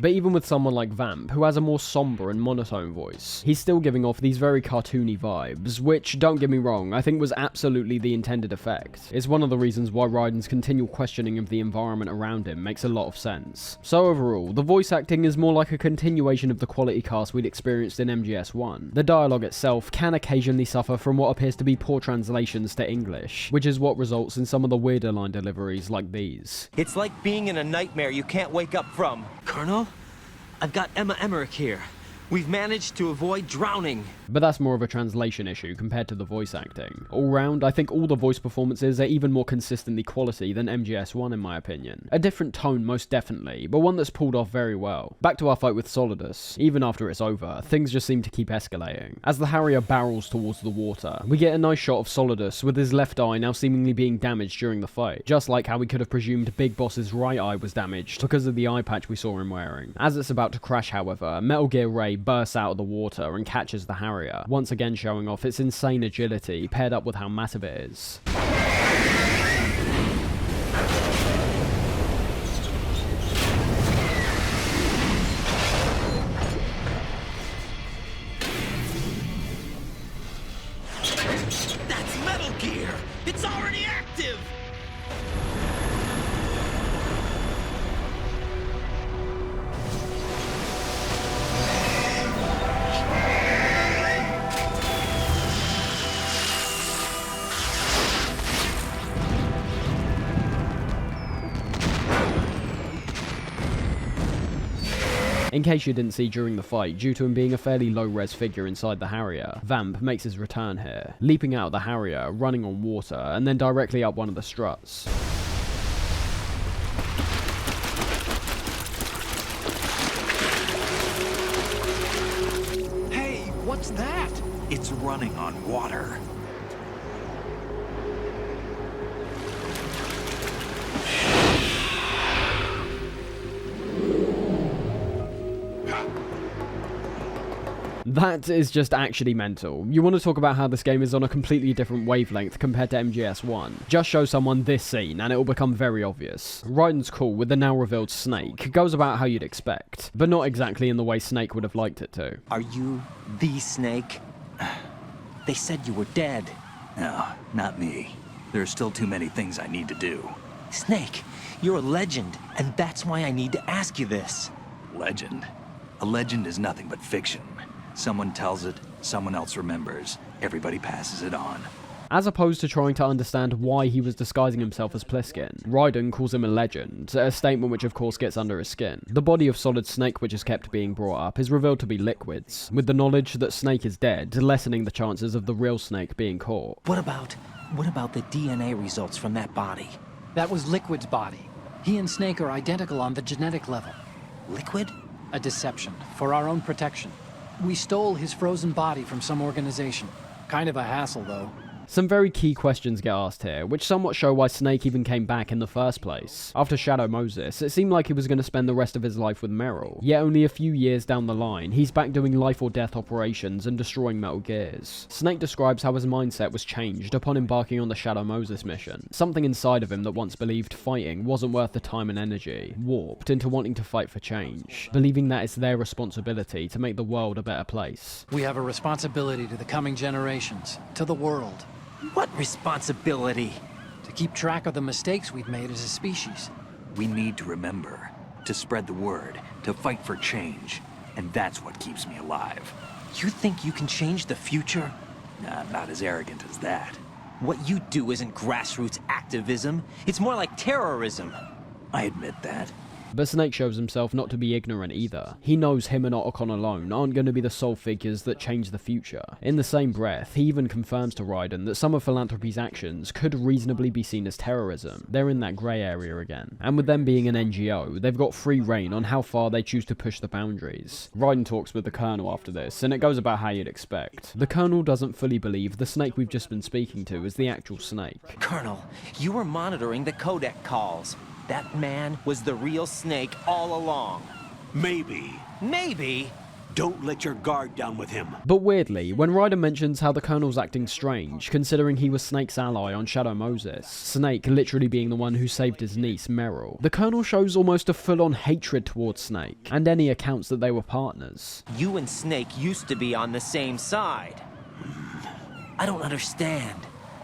Speaker 1: But even with someone like Vamp, who has a more somber and monotone voice, he's still giving off these very cartoony vibes, which, don't get me wrong, I think was absolutely the intended effect. It's one of the reasons why Raiden's continual questioning of the environment around him makes a lot of sense. So overall, the voice acting is more like a continuation of the quality cast we'd experienced in MGS1. The dialogue itself can occasionally suffer from what appears to be poor translations to English, which is what results in some of the weirder line deliveries like these.
Speaker 23: It's like being in a nightmare you can't wake up from. Colonel? I've got Emma Emmerich here. We've managed to avoid drowning.
Speaker 1: But that's more of a translation issue compared to the voice acting. All round, I think all the voice performances are even more consistently quality than MGS1 in my opinion. A different tone most definitely, but one that's pulled off very well. Back to our fight with Solidus. Even after it's over, things just seem to keep escalating. As the Harrier barrels towards the water, we get a nice shot of Solidus with his left eye now seemingly being damaged during the fight, just like how we could have presumed Big Boss's right eye was damaged because of the eye patch we saw him wearing. As it's about to crash, however, Metal Gear Ray bursts out of the water and catches the Harrier, once again showing off its insane agility paired up with how massive it is.
Speaker 23: That's Metal Gear! It's already active!
Speaker 1: In case you didn't see during the fight, due to him being a fairly low-res figure inside the Harrier, Vamp makes his return here, leaping out of the Harrier, running on water, and then directly up one of the struts.
Speaker 18: Hey, what's that? It's running on water.
Speaker 1: That is just actually mental. You want to talk about how this game is on a completely different wavelength compared to MGS1. Just show someone this scene and it will become very obvious. Raiden's call with the now revealed Snake goes about how you'd expect, but not exactly in the way Snake would have liked it to.
Speaker 23: Are you the Snake? They said you were dead.
Speaker 10: No, not me. There are still too many things I need to do.
Speaker 23: Snake, you're a legend, and that's why I need to ask you this.
Speaker 10: Legend? A legend is nothing but fiction. Someone tells it, someone else remembers, everybody passes it on.
Speaker 1: As opposed to trying to understand why he was disguising himself as Pliskin, Raiden calls him a legend, a statement which of course gets under his skin. The body of Solid Snake which is kept being brought up is revealed to be liquids, with the knowledge that Snake is dead, lessening the chances of the real Snake being caught.
Speaker 23: What about the DNA results from that body?
Speaker 19: That was Liquid's body. He and Snake are identical on the genetic level.
Speaker 23: Liquid?
Speaker 19: A deception, for our own protection. We stole his frozen body from some organization. Kind of a hassle, though.
Speaker 1: Some very key questions get asked here, which somewhat show why Snake even came back in the first place. After Shadow Moses, it seemed like he was going to spend the rest of his life with Meryl. Yet only a few years down the line, he's back doing life or death operations and destroying Metal Gears. Snake describes how his mindset was changed upon embarking on the Shadow Moses mission. Something inside of him that once believed fighting wasn't worth the time and energy, warped into wanting to fight for change, believing that it's their responsibility to make the world a better place.
Speaker 19: We have a responsibility to the coming generations, to the world.
Speaker 23: What responsibility?
Speaker 19: To keep track of the mistakes we've made as a species.
Speaker 10: We need to remember, to spread the word, to fight for change, and that's what keeps me alive.
Speaker 23: You think you can change the future?
Speaker 10: Nah, I'm not as arrogant as that.
Speaker 23: What you do isn't grassroots activism. It's more like terrorism.
Speaker 10: I admit that.
Speaker 1: But Snake shows himself not to be ignorant either. He knows him and Otacon alone aren't going to be the sole figures that change the future. In the same breath, he even confirms to Raiden that some of Philanthropy's actions could reasonably be seen as terrorism. They're in that grey area again. And with them being an NGO, they've got free reign on how far they choose to push the boundaries. Raiden talks with the Colonel after this, and it goes about how you'd expect. The Colonel doesn't fully believe the Snake we've just been speaking to is the actual Snake.
Speaker 23: Colonel, you were monitoring the codec calls. That man was the real Snake all along.
Speaker 8: Maybe.
Speaker 23: Maybe?
Speaker 8: Don't let your guard down with him.
Speaker 1: But weirdly, when Raiden mentions how the Colonel's acting strange, considering he was Snake's ally on Shadow Moses, Snake literally being the one who saved his niece, Meryl, the Colonel shows almost a full-on hatred towards Snake, and any accounts that they were partners.
Speaker 23: You and Snake used to be on the same side. I don't understand.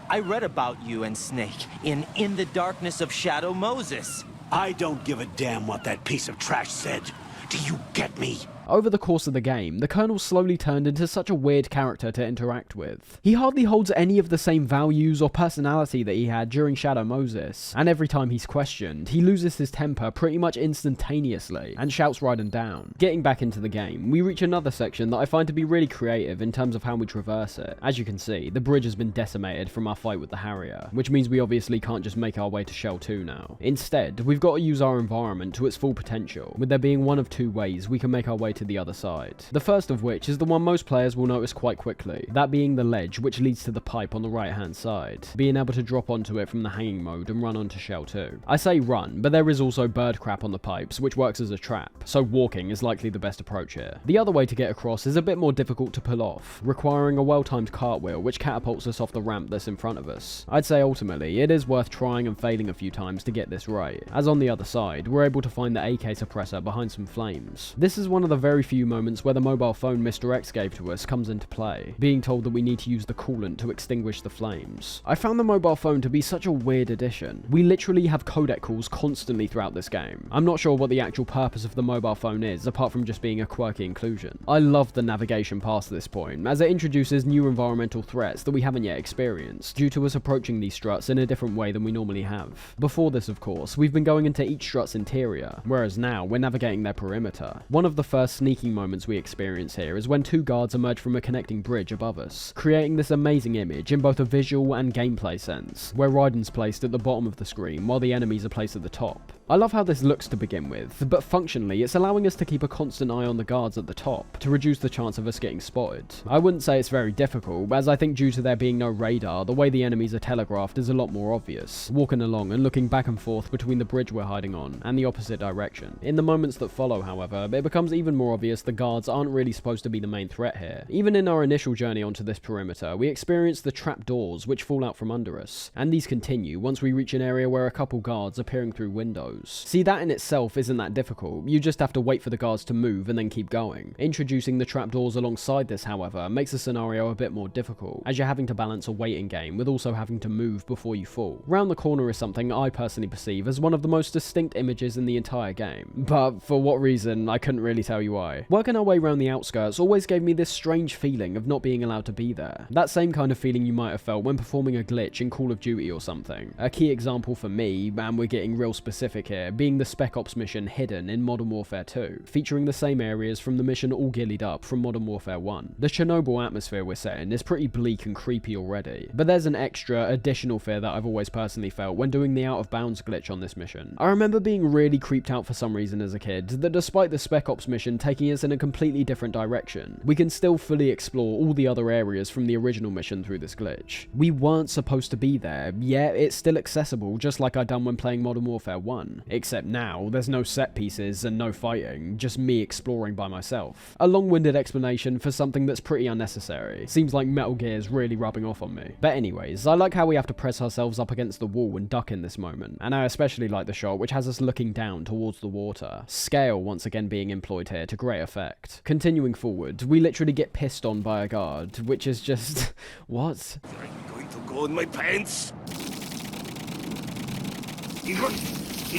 Speaker 23: I read about you and Snake in the Darkness of Shadow Moses.
Speaker 8: I don't give a damn what that piece of trash said. Do you get me?
Speaker 1: Over the course of the game, the Colonel slowly turned into such a weird character to interact with. He hardly holds any of the same values or personality that he had during Shadow Moses, and every time he's questioned, he loses his temper pretty much instantaneously and shouts Raiden down. Getting back into the game, we reach another section that I find to be really creative in terms of how we traverse it. As you can see, the bridge has been decimated from our fight with the Harrier, which means we obviously can't just make our way to Shell 2 now. Instead, we've got to use our environment to its full potential, with there being one of two ways we can make our way to the other side. The first of which is the one most players will notice quite quickly, that being the ledge which leads to the pipe on the right hand side, being able to drop onto it from the hanging mode and run onto Shell 2. I say run, but there is also bird crap on the pipes which works as a trap, so walking is likely the best approach here. The other way to get across is a bit more difficult to pull off, requiring a well-timed cartwheel which catapults us off the ramp that's in front of us. I'd say ultimately it is worth trying and failing a few times to get this right, as on the other side we're able to find the AK suppressor behind some flames. This is one of the very few moments where the mobile phone Mr. X gave to us comes into play, being told that we need to use the coolant to extinguish the flames. I found the mobile phone to be such a weird addition. We literally have codec calls constantly throughout this game. I'm not sure what the actual purpose of the mobile phone is, apart from just being a quirky inclusion. I love the navigation past this point, as it introduces new environmental threats that we haven't yet experienced, due to us approaching these struts in a different way than we normally have. Before this, of course, we've been going into each strut's interior, whereas now we're navigating their perimeter. One of the first sneaking moments we experience here is when two guards emerge from a connecting bridge above us, creating this amazing image in both a visual and gameplay sense, where Raiden's placed at the bottom of the screen while the enemies are placed at the top. I love how this looks to begin with, but functionally it's allowing us to keep a constant eye on the guards at the top, to reduce the chance of us getting spotted. I wouldn't say it's very difficult, as I think due to there being no radar, the way the enemies are telegraphed is a lot more obvious, walking along and looking back and forth between the bridge we're hiding on and the opposite direction. In the moments that follow, however, it becomes even more obvious the guards aren't really supposed to be the main threat here. Even in our initial journey onto this perimeter, we experience the trapdoors which fall out from under us, and these continue once we reach an area where a couple guards are peering through windows. See, that in itself isn't that difficult, you just have to wait for the guards to move and then keep going. Introducing the trapdoors alongside this, however, makes the scenario a bit more difficult, as you're having to balance a waiting game with also having to move before you fall. Round the corner is something I personally perceive as one of the most distinct images in the entire game, but for what reason, I couldn't really tell you why. Working our way around the outskirts always gave me this strange feeling of not being allowed to be there. That same kind of feeling you might have felt when performing a glitch in Call of Duty or something. A key example for me, and we're getting real specific here, being the Spec Ops mission Hidden in Modern Warfare 2, featuring the same areas from the mission All Gillied Up from Modern Warfare 1. The Chernobyl atmosphere we're set in is pretty bleak and creepy already, but there's an extra, additional fear that I've always personally felt when doing the Out of Bounds glitch on this mission. I remember being really creeped out for some reason as a kid, that despite the Spec Ops mission taking us in a completely different direction, we can still fully explore all the other areas from the original mission through this glitch. We weren't supposed to be there, yet it's still accessible just like I'd done when playing Modern Warfare 1, except now there's no set pieces and no fighting, just me exploring by myself. A long-winded explanation for something that's pretty unnecessary. Seems like Metal Gear is really rubbing off on me. But anyways, I like how we have to press ourselves up against the wall and duck in this moment, and I especially like the shot which has us looking down towards the water. Scale once again being employed here to great effect. Continuing forward, we literally get pissed on by a guard, which is just... what?
Speaker 16: I'm going to go in my pants. You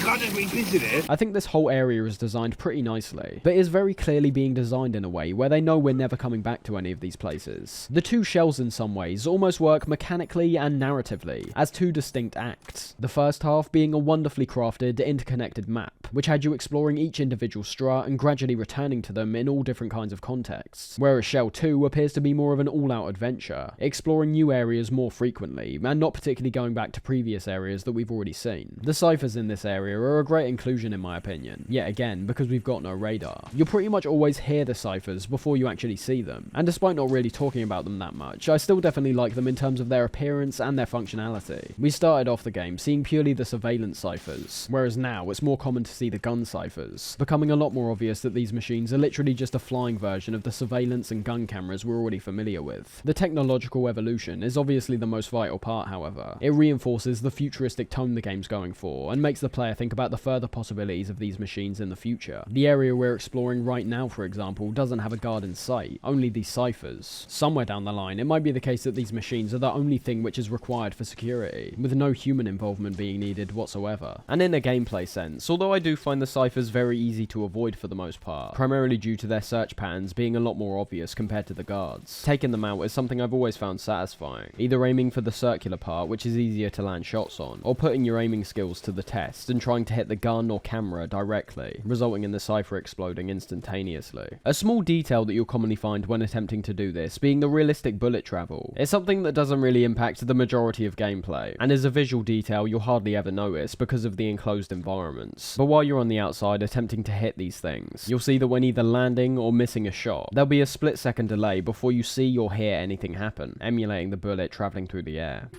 Speaker 16: can't just revisit it.
Speaker 1: I think this whole area is designed pretty nicely, but is very clearly being designed in a way where they know we're never coming back to any of these places. The two shells in some ways almost work mechanically and narratively as two distinct acts. The first half being a wonderfully crafted, interconnected map, which had you exploring each individual strut and gradually returning to them in all different kinds of contexts, whereas Shell 2 appears to be more of an all-out adventure, exploring new areas more frequently, and not particularly going back to previous areas that we've already seen. The ciphers in this area are a great inclusion in my opinion, yet again because we've got no radar. You'll pretty much always hear the ciphers before you actually see them, and despite not really talking about them that much, I still definitely like them in terms of their appearance and their functionality. We started off the game seeing purely the surveillance ciphers, whereas now it's more common to see the gun ciphers, becoming a lot more obvious that these machines are literally just a flying version of the surveillance and gun cameras we're already familiar with. The technological evolution is obviously the most vital part, however. It reinforces the futuristic tone the game's going for, and makes the player think about the further possibilities of these machines in the future. The area we're exploring right now, for example, doesn't have a guard in sight, only these ciphers. Somewhere down the line, it might be the case that these machines are the only thing which is required for security, with no human involvement being needed whatsoever. And in a gameplay sense, although I do find the ciphers very easy to avoid for the most part, primarily due to their search patterns being a lot more obvious compared to the guards. Taking them out is something I've always found satisfying, either aiming for the circular part, which is easier to land shots on, or putting your aiming skills to the test and trying to hit the gun or camera directly, resulting in the cipher exploding instantaneously. A small detail that you'll commonly find when attempting to do this being the realistic bullet travel. It's something that doesn't really impact the majority of gameplay, and is a visual detail you'll hardly ever notice because of the enclosed environments. But while you're on the outside attempting to hit these things, you'll see that when either landing or missing a shot, there'll be a split-second delay before you see or hear anything happen, emulating the bullet traveling through the air.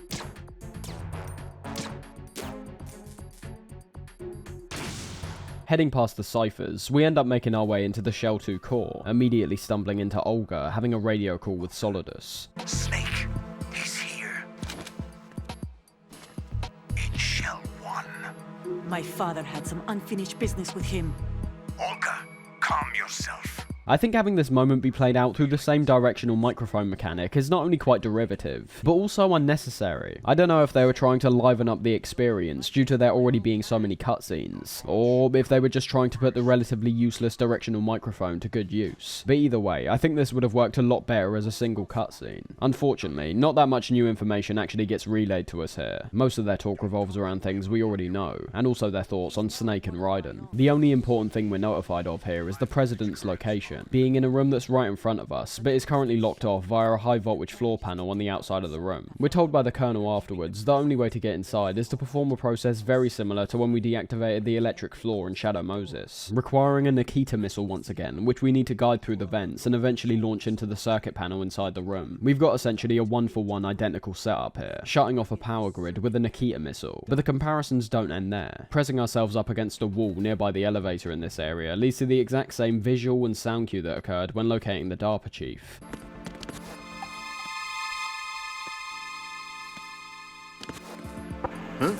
Speaker 1: Heading past the ciphers, we end up making our way into the Shell 2 core, immediately stumbling into Olga having a radio call with Solidus.
Speaker 9: Snake, he's here. In Shell 1.
Speaker 2: My father had some unfinished business with him.
Speaker 9: Olga, calm yourself.
Speaker 1: I think having this moment be played out through the same directional microphone mechanic is not only quite derivative, but also unnecessary. I don't know if they were trying to liven up the experience due to there already being so many cutscenes, or if they were just trying to put the relatively useless directional microphone to good use. But either way, I think this would have worked a lot better as a single cutscene. Unfortunately, not that much new information actually gets relayed to us here. Most of their talk revolves around things we already know, and also their thoughts on Snake and Raiden. The only important thing we're notified of here is the President's location, question, being in a room that's right in front of us, but is currently locked off via a high voltage floor panel on the outside of the room. We're told by the Colonel afterwards the only way to get inside is to perform a process very similar to when we deactivated the electric floor in Shadow Moses, requiring a Nikita missile once again, which we need to guide through the vents and eventually launch into the circuit panel inside the room. We've got essentially a 1-for-1 identical setup here, shutting off a power grid with a Nikita missile, but the comparisons don't end there. Pressing ourselves up against a wall nearby the elevator in this area leads to the exact same visual and sound cue that occurred when locating the DARPA chief.
Speaker 13: Huh?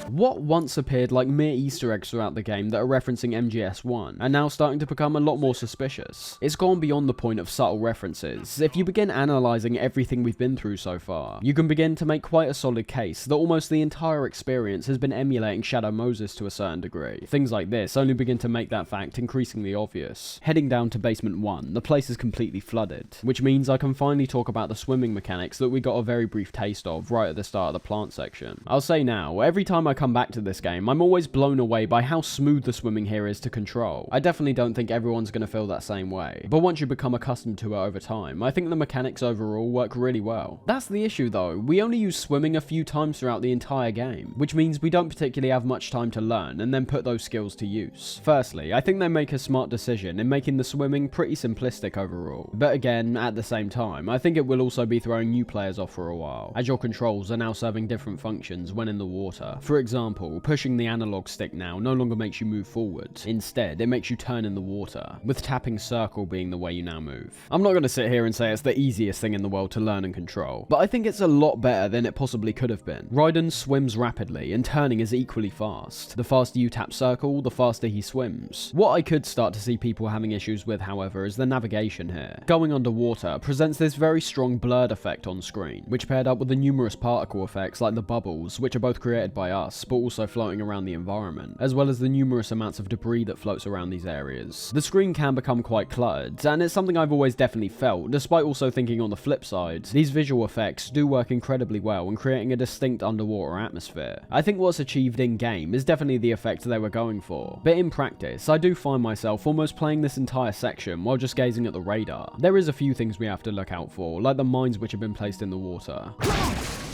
Speaker 1: What once appeared like mere Easter eggs throughout the game that are referencing MGS1 are now starting to become a lot more suspicious. It's gone beyond the point of subtle references. If you begin analysing everything we've been through so far, you can begin to make quite a solid case that almost the entire experience has been emulating Shadow Moses to a certain degree. Things like this only begin to make that fact increasingly obvious. Heading down to Basement 1, the place is completely flooded, which means I can finally talk about the swimming mechanics that we got a very brief taste of right at the start of the plant section. I'll say now, every time I come back to this game, I'm always blown away by how smooth the swimming here is to control. I definitely don't think everyone's going to feel that same way, but once you become accustomed to it over time, I think the mechanics overall work really well. That's the issue though, we only use swimming a few times throughout the entire game, which means we don't particularly have much time to learn and then put those skills to use. Firstly, I think they make a smart decision in making the swimming pretty simplistic overall, but again, at the same time, I think it will also be throwing new players off for a while, as your controls are now serving different functions when in the water. For example, pushing the analog stick now no longer makes you move forward. Instead, it makes you turn in the water, with tapping circle being the way you now move. I'm not going to sit here and say it's the easiest thing in the world to learn and control, but I think it's a lot better than it possibly could have been. Raiden swims rapidly, and turning is equally fast. The faster you tap circle, the faster he swims. What I could start to see people having issues with, however, is the navigation here. Going underwater presents this very strong blurred effect on screen, which paired up with the numerous particle effects like the bubbles, which are both created by us, but also floating around the environment, as well as the numerous amounts of debris that floats around these areas. The screen can become quite cluttered, and it's something I've always definitely felt, despite also thinking on the flip side, these visual effects do work incredibly well in creating a distinct underwater atmosphere. I think what's achieved in-game is definitely the effect they were going for, but in practice, I do find myself almost playing this entire section while just gazing at the radar. There is a few things we have to look out for, like the mines which have been placed in the water.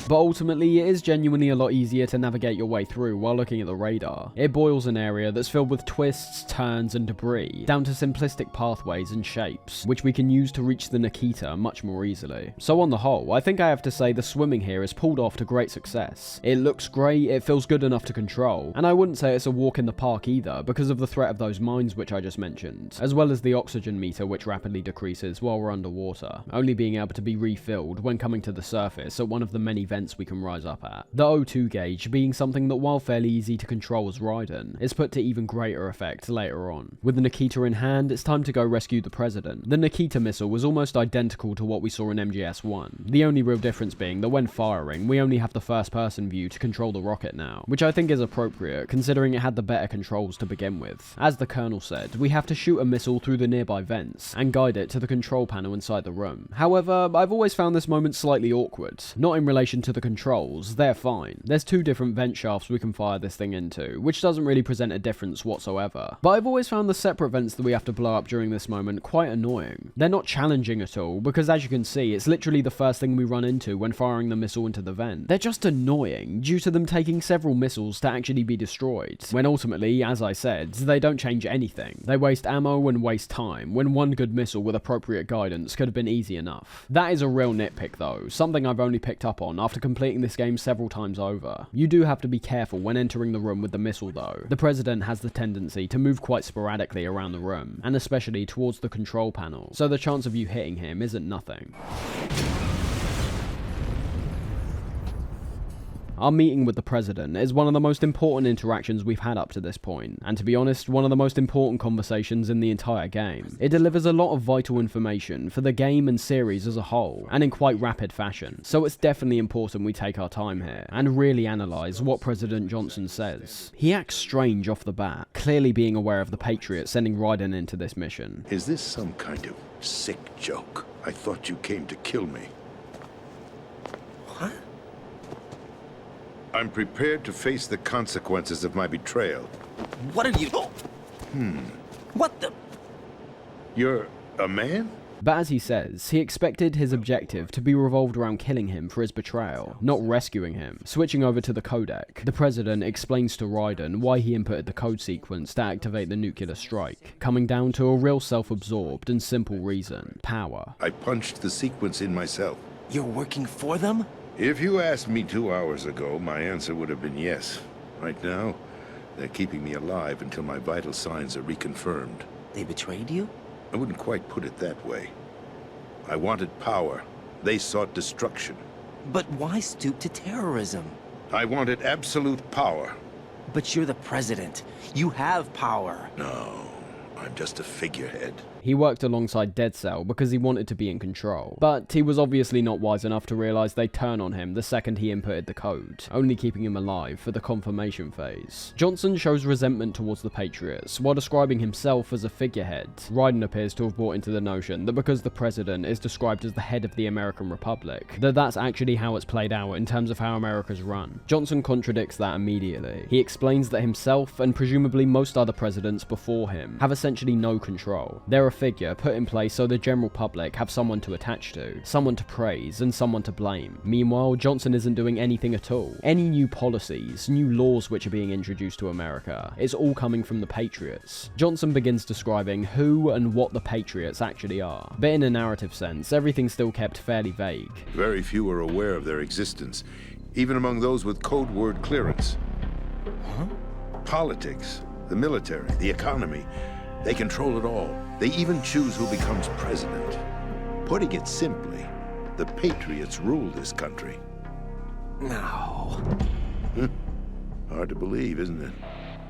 Speaker 1: But ultimately, it is genuinely a lot easier to navigate your way through while looking at the radar. It boils an area that's filled with twists, turns, and debris, down to simplistic pathways and shapes, which we can use to reach the Nikita much more easily. So on the whole, I think I have to say the swimming here is pulled off to great success. It looks great, it feels good enough to control, and I wouldn't say it's a walk in the park either, because of the threat of those mines which I just mentioned, as well as the oxygen meter which rapidly decreases while we're underwater, only being able to be refilled when coming to the surface at one of the many vents we can rise up at. The O2 gauge being something that, while fairly easy to control as Raiden, is put to even greater effect later on. With the Nikita in hand, it's time to go rescue the President. The Nikita missile was almost identical to what we saw in MGS1, the only real difference being that when firing, we only have the first person view to control the rocket now, which I think is appropriate considering it had the better controls to begin with. As the Colonel said, we have to shoot a missile through the nearby vents and guide it to the control panel inside the room. However, I've always found this moment slightly awkward, not in relation to the controls, they're fine. There's two different vent shafts we can fire this thing into, which doesn't really present a difference whatsoever. But I've always found the separate vents that we have to blow up during this moment quite annoying. They're not challenging at all, because as you can see, it's literally the first thing we run into when firing the missile into the vent. They're just annoying, due to them taking several missiles to actually be destroyed, when ultimately, as I said, they don't change anything. They waste ammo and waste time, when one good missile with appropriate guidance could have been easy enough. That is a real nitpick though, something I've only picked up on after completing this game several times over. You do have to be careful when entering the room with the missile though. The President has the tendency to move quite sporadically around the room, and especially towards the control panel, so the chance of you hitting him isn't nothing. Our meeting with the President is one of the most important interactions we've had up to this point, and to be honest, one of the most important conversations in the entire game. It delivers a lot of vital information for the game and series as a whole, and in quite rapid fashion, so it's definitely important we take our time here, and really analyse what President Johnson says. He acts strange off the bat, clearly being aware of the Patriots sending Raiden into this mission.
Speaker 7: Is this some kind of sick joke? I thought you came to kill me.
Speaker 17: What?
Speaker 7: I'm prepared to face the consequences of my betrayal.
Speaker 17: What are you...
Speaker 7: Hmm.
Speaker 17: What the...
Speaker 7: You're a man?
Speaker 1: But as he says, he expected his objective to be revolved around killing him for his betrayal, not rescuing him. Switching over to the codec, the president explains to Raiden why he inputted the code sequence to activate the nuclear strike, coming down to a real self-absorbed and simple reason: power.
Speaker 7: I punched the sequence in myself.
Speaker 23: You're working for them?
Speaker 7: If you asked me 2 hours ago, my answer would have been yes. Right now, they're keeping me alive until my vital signs are reconfirmed.
Speaker 23: They betrayed you?
Speaker 7: I wouldn't quite put it that way. I wanted power. They sought destruction.
Speaker 23: But why stoop to terrorism?
Speaker 7: I wanted absolute power.
Speaker 23: But you're the president. You have power.
Speaker 7: No, I'm just a figurehead.
Speaker 1: He worked alongside Dead Cell because he wanted to be in control, but he was obviously not wise enough to realise they'd turn on him the second he inputted the code, only keeping him alive for the confirmation phase. Johnson shows resentment towards the Patriots, while describing himself as a figurehead. Raiden appears to have bought into the notion that because the president is described as the head of the American Republic, that's actually how it's played out in terms of how America's run. Johnson contradicts that immediately. He explains that himself, and presumably most other presidents before him, have essentially no control. They're a figure put in place so the general public have someone to attach to, someone to praise, and someone to blame. Meanwhile, Johnson isn't doing anything at all. Any new policies, new laws which are being introduced to America, it's all coming from the Patriots. Johnson begins describing who and what the Patriots actually are, but in a narrative sense, everything's still kept fairly vague.
Speaker 7: Very few are aware of their existence, even among those with code word clearance.
Speaker 23: Huh?
Speaker 7: Politics, the military, the economy, they control it all. They even choose who becomes president. Putting it simply, the Patriots rule this country.
Speaker 23: No.
Speaker 7: Hard to believe, isn't it?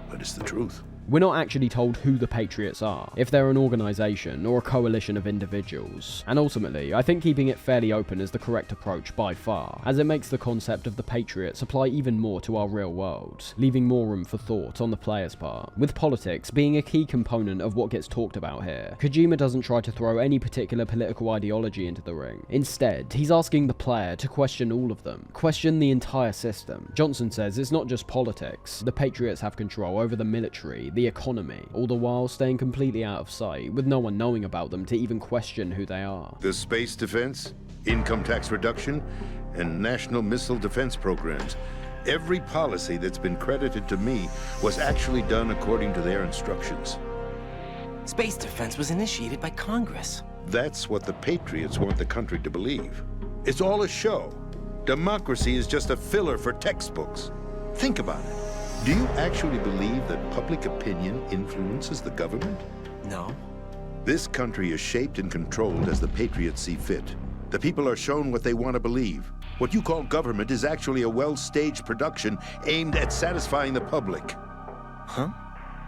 Speaker 7: But it's the truth.
Speaker 1: We're not actually told who the Patriots are, if they're an organisation or a coalition of individuals. And ultimately, I think keeping it fairly open is the correct approach by far, as it makes the concept of the Patriots apply even more to our real world, leaving more room for thought on the player's part. With politics being a key component of what gets talked about here, Kojima doesn't try to throw any particular political ideology into the ring. Instead, he's asking the player to question all of them, question the entire system. Johnson says it's not just politics. The Patriots have control over the military, the economy, all the while staying completely out of sight, with no one knowing about them to even question who they are.
Speaker 7: The space defense, income tax reduction, and national missile defense programs. Every policy that's been credited to me was actually done according to their instructions.
Speaker 23: Space defense was initiated by Congress.
Speaker 7: That's what the Patriots want the country to believe. It's all a show. Democracy is just a filler for textbooks. Think about it. Do you actually believe that public opinion influences the government?
Speaker 23: No.
Speaker 7: This country is shaped and controlled as the Patriots see fit. The people are shown what they want to believe. What you call government is actually a well-staged production aimed at satisfying the public.
Speaker 23: Huh?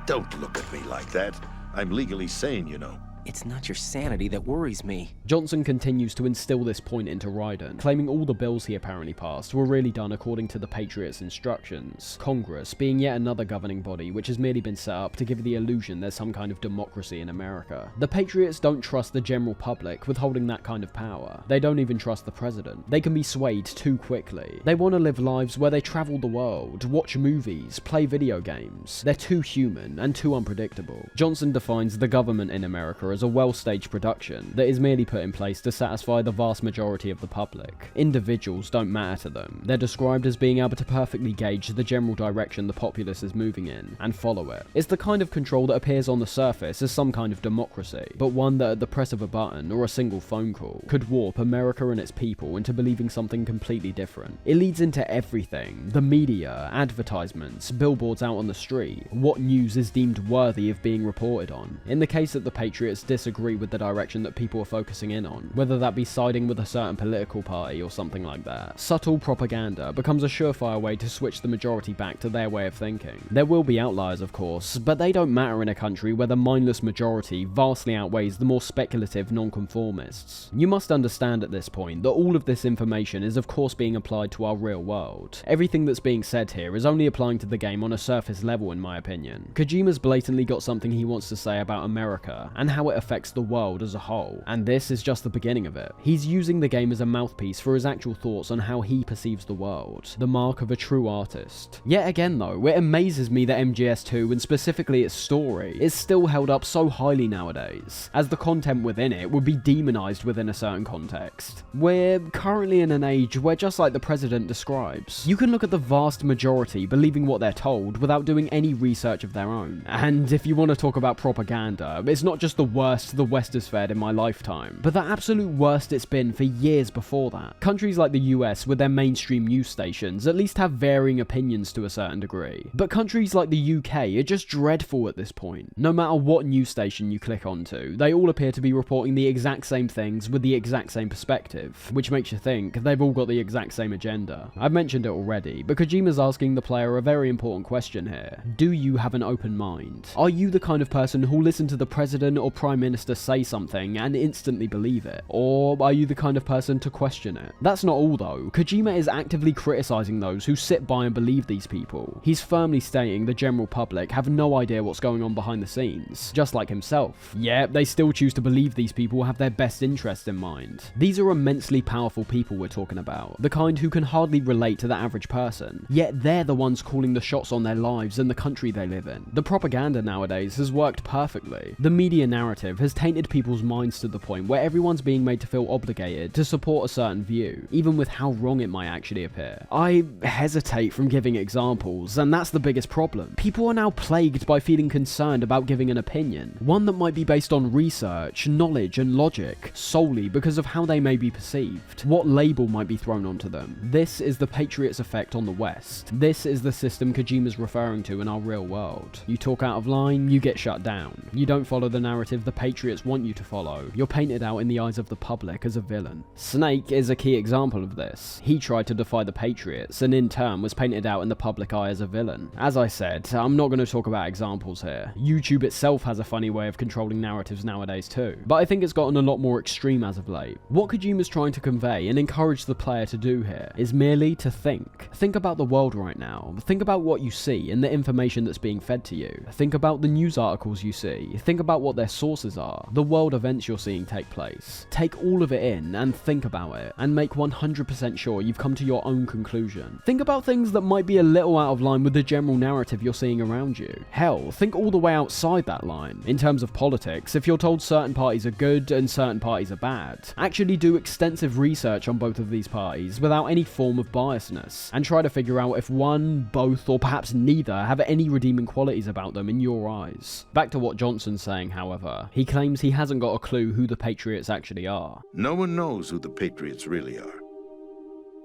Speaker 7: Don't look at me like that. I'm legally sane, you know.
Speaker 23: It's not your sanity that worries me.
Speaker 1: Johnson continues to instill this point into Raiden, claiming all the bills he apparently passed were really done according to the Patriots' instructions, Congress being yet another governing body which has merely been set up to give the illusion there's some kind of democracy in America. The Patriots don't trust the general public with holding that kind of power. They don't even trust the president. They can be swayed too quickly. They want to live lives where they travel the world, watch movies, play video games. They're too human and too unpredictable. Johnson defines the government in America as a well-staged production that is merely put in place to satisfy the vast majority of the public. Individuals don't matter to them. They're described as being able to perfectly gauge the general direction the populace is moving in and follow it. It's the kind of control that appears on the surface as some kind of democracy, but one that at the press of a button or a single phone call could warp America and its people into believing something completely different. It leads into everything: the media, advertisements, billboards out on the street, what news is deemed worthy of being reported on. In the case that the Patriots disagree with the direction that people are focusing in on, whether that be siding with a certain political party or something like that, subtle propaganda becomes a surefire way to switch the majority back to their way of thinking. There will be outliers, of course, but they don't matter in a country where the mindless majority vastly outweighs the more speculative nonconformists. You must understand at this point that all of this information is of course being applied to our real world. Everything that's being said here is only applying to the game on a surface level, in my opinion. Kojima's blatantly got something he wants to say about America and how it affects the world as a whole. And this is just the beginning of it. He's using the game as a mouthpiece for his actual thoughts on how he perceives the world, the mark of a true artist. Yet again though, it amazes me that MGS2, and specifically its story, is still held up so highly nowadays, as the content within it would be demonized within a certain context. We're currently in an age where, just like the president describes, you can look at the vast majority believing what they're told without doing any research of their own. And if you want to talk about propaganda, it's not just the worst the West has fared in my lifetime, but the absolute worst it's been for years before that. Countries like the US with their mainstream news stations at least have varying opinions to a certain degree, but countries like the UK are just dreadful at this point. No matter what news station you click onto, they all appear to be reporting the exact same things with the exact same perspective, which makes you think they've all got the exact same agenda. I've mentioned it already, but Kojima's asking the player a very important question here. Do you have an open mind? Are you the kind of person who'll listen to the president or prime minister say something and instantly believe it? Or are you the kind of person to question it? That's not all though. Kojima is actively criticizing those who sit by and believe these people. He's firmly stating the general public have no idea what's going on behind the scenes, just like himself. Yet they still choose to believe these people have their best interest in mind. These are immensely powerful people we're talking about, the kind who can hardly relate to the average person, yet they're the ones calling the shots on their lives and the country they live in. The propaganda nowadays has worked perfectly. The media narrative has tainted people's minds to the point where everyone's being made to feel obligated to support a certain view, even with how wrong it might actually appear. I hesitate from giving examples, and that's the biggest problem. People are now plagued by feeling concerned about giving an opinion, one that might be based on research, knowledge, and logic, solely because of how they may be perceived, what label might be thrown onto them. This is the Patriots effect on the West. This is the system Kojima's referring to in our real world. You talk out of line, you get shut down. You don't follow the narrative the Patriots want you to follow. You're painted out in the eyes of the public as a villain. Snake is a key example of this. He tried to defy the Patriots, and in turn was painted out in the public eye as a villain. As I said, I'm not going to talk about examples here. YouTube itself has a funny way of controlling narratives nowadays too, but I think it's gotten a lot more extreme as of late. What Kojima's trying to convey and encourage the player to do here is merely to think. Think about the world right now. Think about what you see and the information that's being fed to you. Think about the news articles you see. Think about what their sources are, the world events you're seeing take place. Take all of it in and think about it, and make 100% sure you've come to your own conclusion. Think about things that might be a little out of line with the general narrative you're seeing around you. Hell, think all the way outside that line. In terms of politics, if you're told certain parties are good and certain parties are bad, actually do extensive research on both of these parties without any form of biasness, and try to figure out if one, both, or perhaps neither have any redeeming qualities about them in your eyes. Back to what Johnson's saying, however, he claims he hasn't got a clue who the Patriots actually are.
Speaker 7: No one knows who the Patriots really are.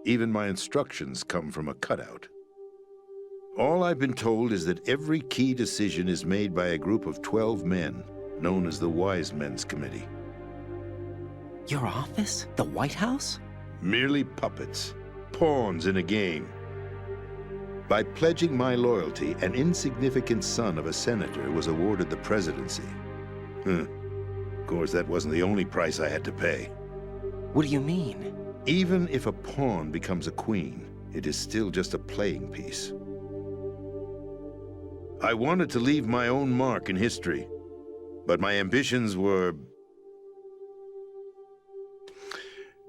Speaker 7: Even my instructions come from a cutout. All I've been told is that every key decision is made by a group of 12 men, known as the Wise Men's Committee.
Speaker 23: Your office? The White House?
Speaker 7: Merely puppets, pawns in a game. By pledging my loyalty, an insignificant son of a senator was awarded the presidency. Of course, that wasn't the only price I had to pay.
Speaker 23: What do you mean?
Speaker 7: Even if a pawn becomes a queen, it is still just a playing piece. I wanted to leave my own mark in history, but my ambitions were...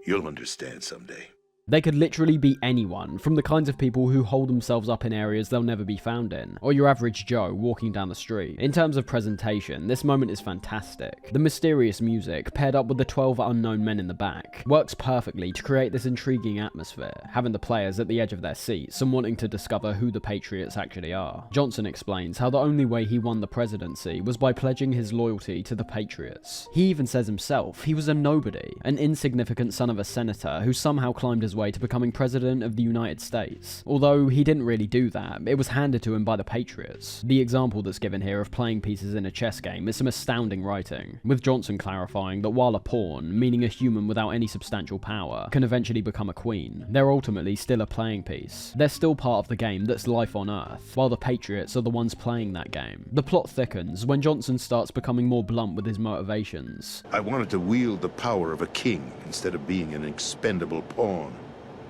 Speaker 7: You'll understand someday.
Speaker 1: They could literally be anyone, from the kinds of people who hold themselves up in areas they'll never be found in, or your average Joe walking down the street. In terms of presentation, this moment is fantastic. The mysterious music, paired up with the 12 unknown men in the back, works perfectly to create this intriguing atmosphere, having the players at the edge of their seats and wanting to discover who the Patriots actually are. Johnson explains how the only way he won the presidency was by pledging his loyalty to the Patriots. He even says himself he was a nobody, an insignificant son of a senator who somehow climbed his way to becoming president of the United States. Although he didn't really do that, it was handed to him by the Patriots. The example that's given here of playing pieces in a chess game is some astounding writing, with Johnson clarifying that while a pawn, meaning a human without any substantial power, can eventually become a queen, they're ultimately still a playing piece. They're still part of the game that's life on Earth, while the Patriots are the ones playing that game. The plot thickens when Johnson starts becoming more blunt with his motivations.
Speaker 7: I wanted to wield the power of a king instead of being an expendable pawn.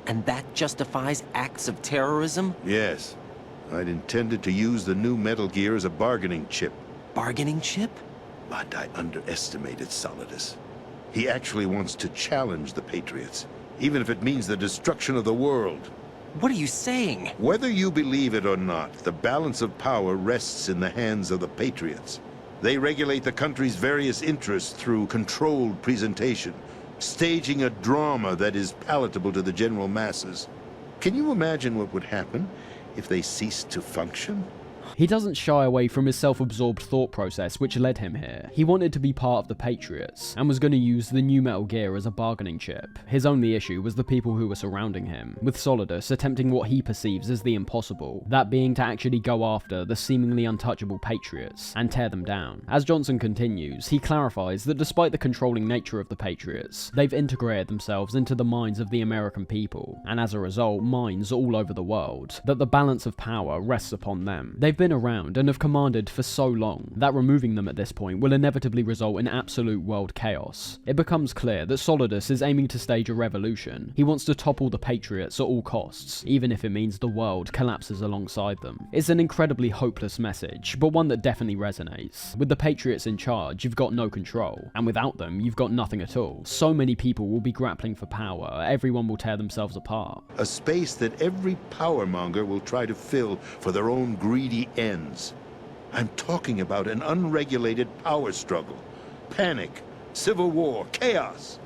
Speaker 23: And that justifies acts of terrorism?
Speaker 7: Yes. I'd intended to use the new Metal Gear as a bargaining chip.
Speaker 23: Bargaining chip?
Speaker 7: But I underestimated Solidus. He actually wants to challenge the Patriots, even if it means the destruction of the world.
Speaker 23: What are you saying?
Speaker 7: Whether you believe it or not, the balance of power rests in the hands of the Patriots. They regulate the country's various interests through controlled presentation, staging a drama that is palatable to the general masses. Can you imagine what would happen if they ceased to function?
Speaker 1: He doesn't shy away from his self-absorbed thought process which led him here. He wanted to be part of the Patriots, and was going to use the new Metal Gear as a bargaining chip. His only issue was the people who were surrounding him, with Solidus attempting what he perceives as the impossible, that being to actually go after the seemingly untouchable Patriots, and tear them down. As Johnson continues, he clarifies that despite the controlling nature of the Patriots, they've integrated themselves into the minds of the American people, and as a result, minds all over the world, that the balance of power rests upon them. They've been around and have commanded for so long that removing them at this point will inevitably result in absolute world chaos. It becomes clear that Solidus is aiming to stage a revolution. He wants to topple the Patriots at all costs, even if it means the world collapses alongside them. It's an incredibly hopeless message, but one that definitely resonates. With the Patriots in charge, you've got no control, and without them, you've got nothing at all. So many people will be grappling for power, everyone will tear themselves apart.
Speaker 7: A space that every powermonger will try to fill for their own greedy ends. I'm talking about an unregulated power struggle, panic, civil war, chaos.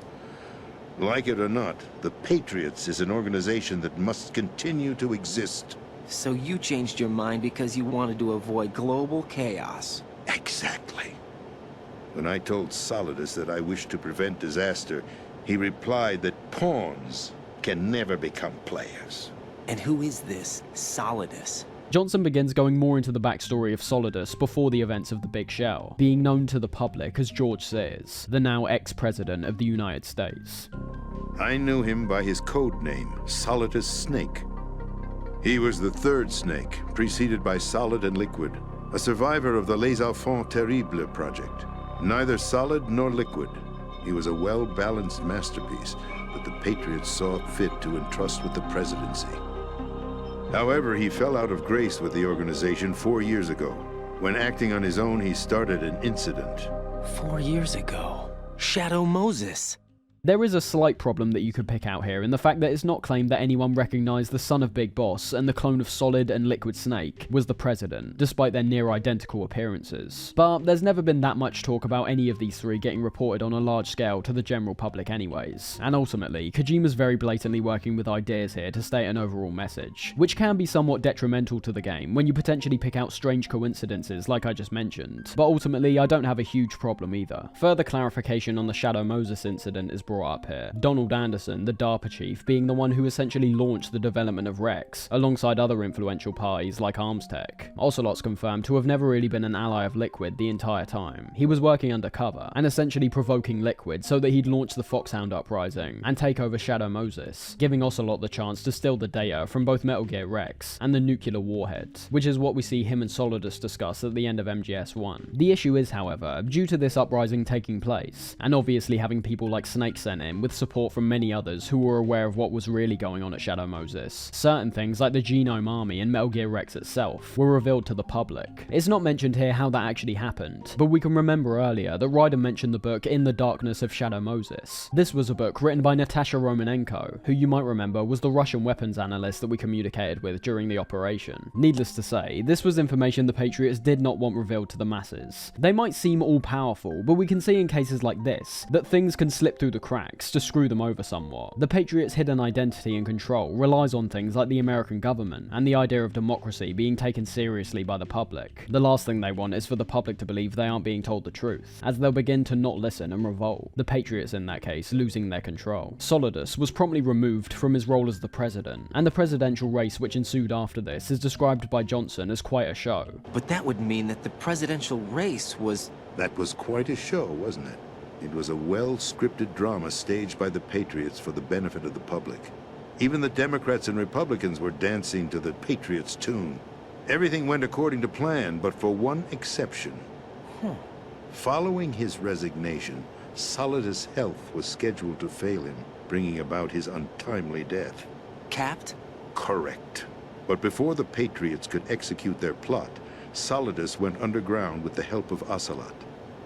Speaker 7: Like it or not, the Patriots is an organization that must continue to exist.
Speaker 23: So you changed your mind because you wanted to avoid global chaos.
Speaker 7: Exactly. When I told Solidus that I wished to prevent disaster, he replied that pawns can never become players.
Speaker 23: And who is this Solidus?
Speaker 1: Johnson begins going more into the backstory of Solidus before the events of the Big Shell, being known to the public as George Sears, the now ex-president of the United States.
Speaker 7: I knew him by his code name, Solidus Snake. He was the third Snake, preceded by Solid and Liquid, a survivor of the Les Enfants Terribles project. Neither solid nor liquid, he was a well-balanced masterpiece that the Patriots saw fit to entrust with the presidency. However, he fell out of grace with the organization 4 years ago. When acting on his own, he started an incident.
Speaker 23: 4 years ago? Shadow Moses.
Speaker 1: There is a slight problem that you could pick out here in the fact that it's not claimed that anyone recognized the son of Big Boss and the clone of Solid and Liquid Snake was the president, despite their near-identical appearances. But there's never been that much talk about any of these three getting reported on a large scale to the general public anyways. And ultimately, Kojima's very blatantly working with ideas here to state an overall message, which can be somewhat detrimental to the game when you potentially pick out strange coincidences like I just mentioned. But ultimately, I don't have a huge problem either. Further clarification on the Shadow Moses incident is brought up here. Donald Anderson, the DARPA chief, being the one who essentially launched the development of Rex, alongside other influential parties like ArmsTech. Ocelot's confirmed to have never really been an ally of Liquid the entire time. He was working undercover, and essentially provoking Liquid so that he'd launch the Foxhound Uprising, and take over Shadow Moses, giving Ocelot the chance to steal the data from both Metal Gear Rex and the nuclear warhead, which is what we see him and Solidus discuss at the end of MGS1. The issue is, however, due to this uprising taking place, and obviously having people like Snake sent in with support from many others who were aware of what was really going on at Shadow Moses, certain things like the Genome Army and Metal Gear Rex itself were revealed to the public. It's not mentioned here how that actually happened, but we can remember earlier that Ryder mentioned the book In the Darkness of Shadow Moses. This was a book written by Natasha Romanenko, who you might remember was the Russian weapons analyst that we communicated with during the operation. Needless to say, this was information the Patriots did not want revealed to the masses. They might seem all-powerful, but we can see in cases like this that things can slip through the cracks to screw them over somewhat. The Patriots' hidden identity and control relies on things like the American government and the idea of democracy being taken seriously by the public. The last thing they want is for the public to believe they aren't being told the truth, as they'll begin to not listen and revolt, the Patriots in that case losing their control. Solidus was promptly removed from his role as the president, and the presidential race which ensued after this is described by Johnson as quite a show.
Speaker 23: But that would mean that the presidential race was...
Speaker 7: That was quite a show, wasn't it? It was a well-scripted drama staged by the Patriots for the benefit of the public. Even the Democrats and Republicans were dancing to the Patriots' tune. Everything went according to plan, but for one exception. Following his resignation, Solidus' health was scheduled to fail him, bringing about his untimely death.
Speaker 23: Capped?
Speaker 7: Correct. But before the Patriots could execute their plot, Solidus went underground with the help of Ocelot.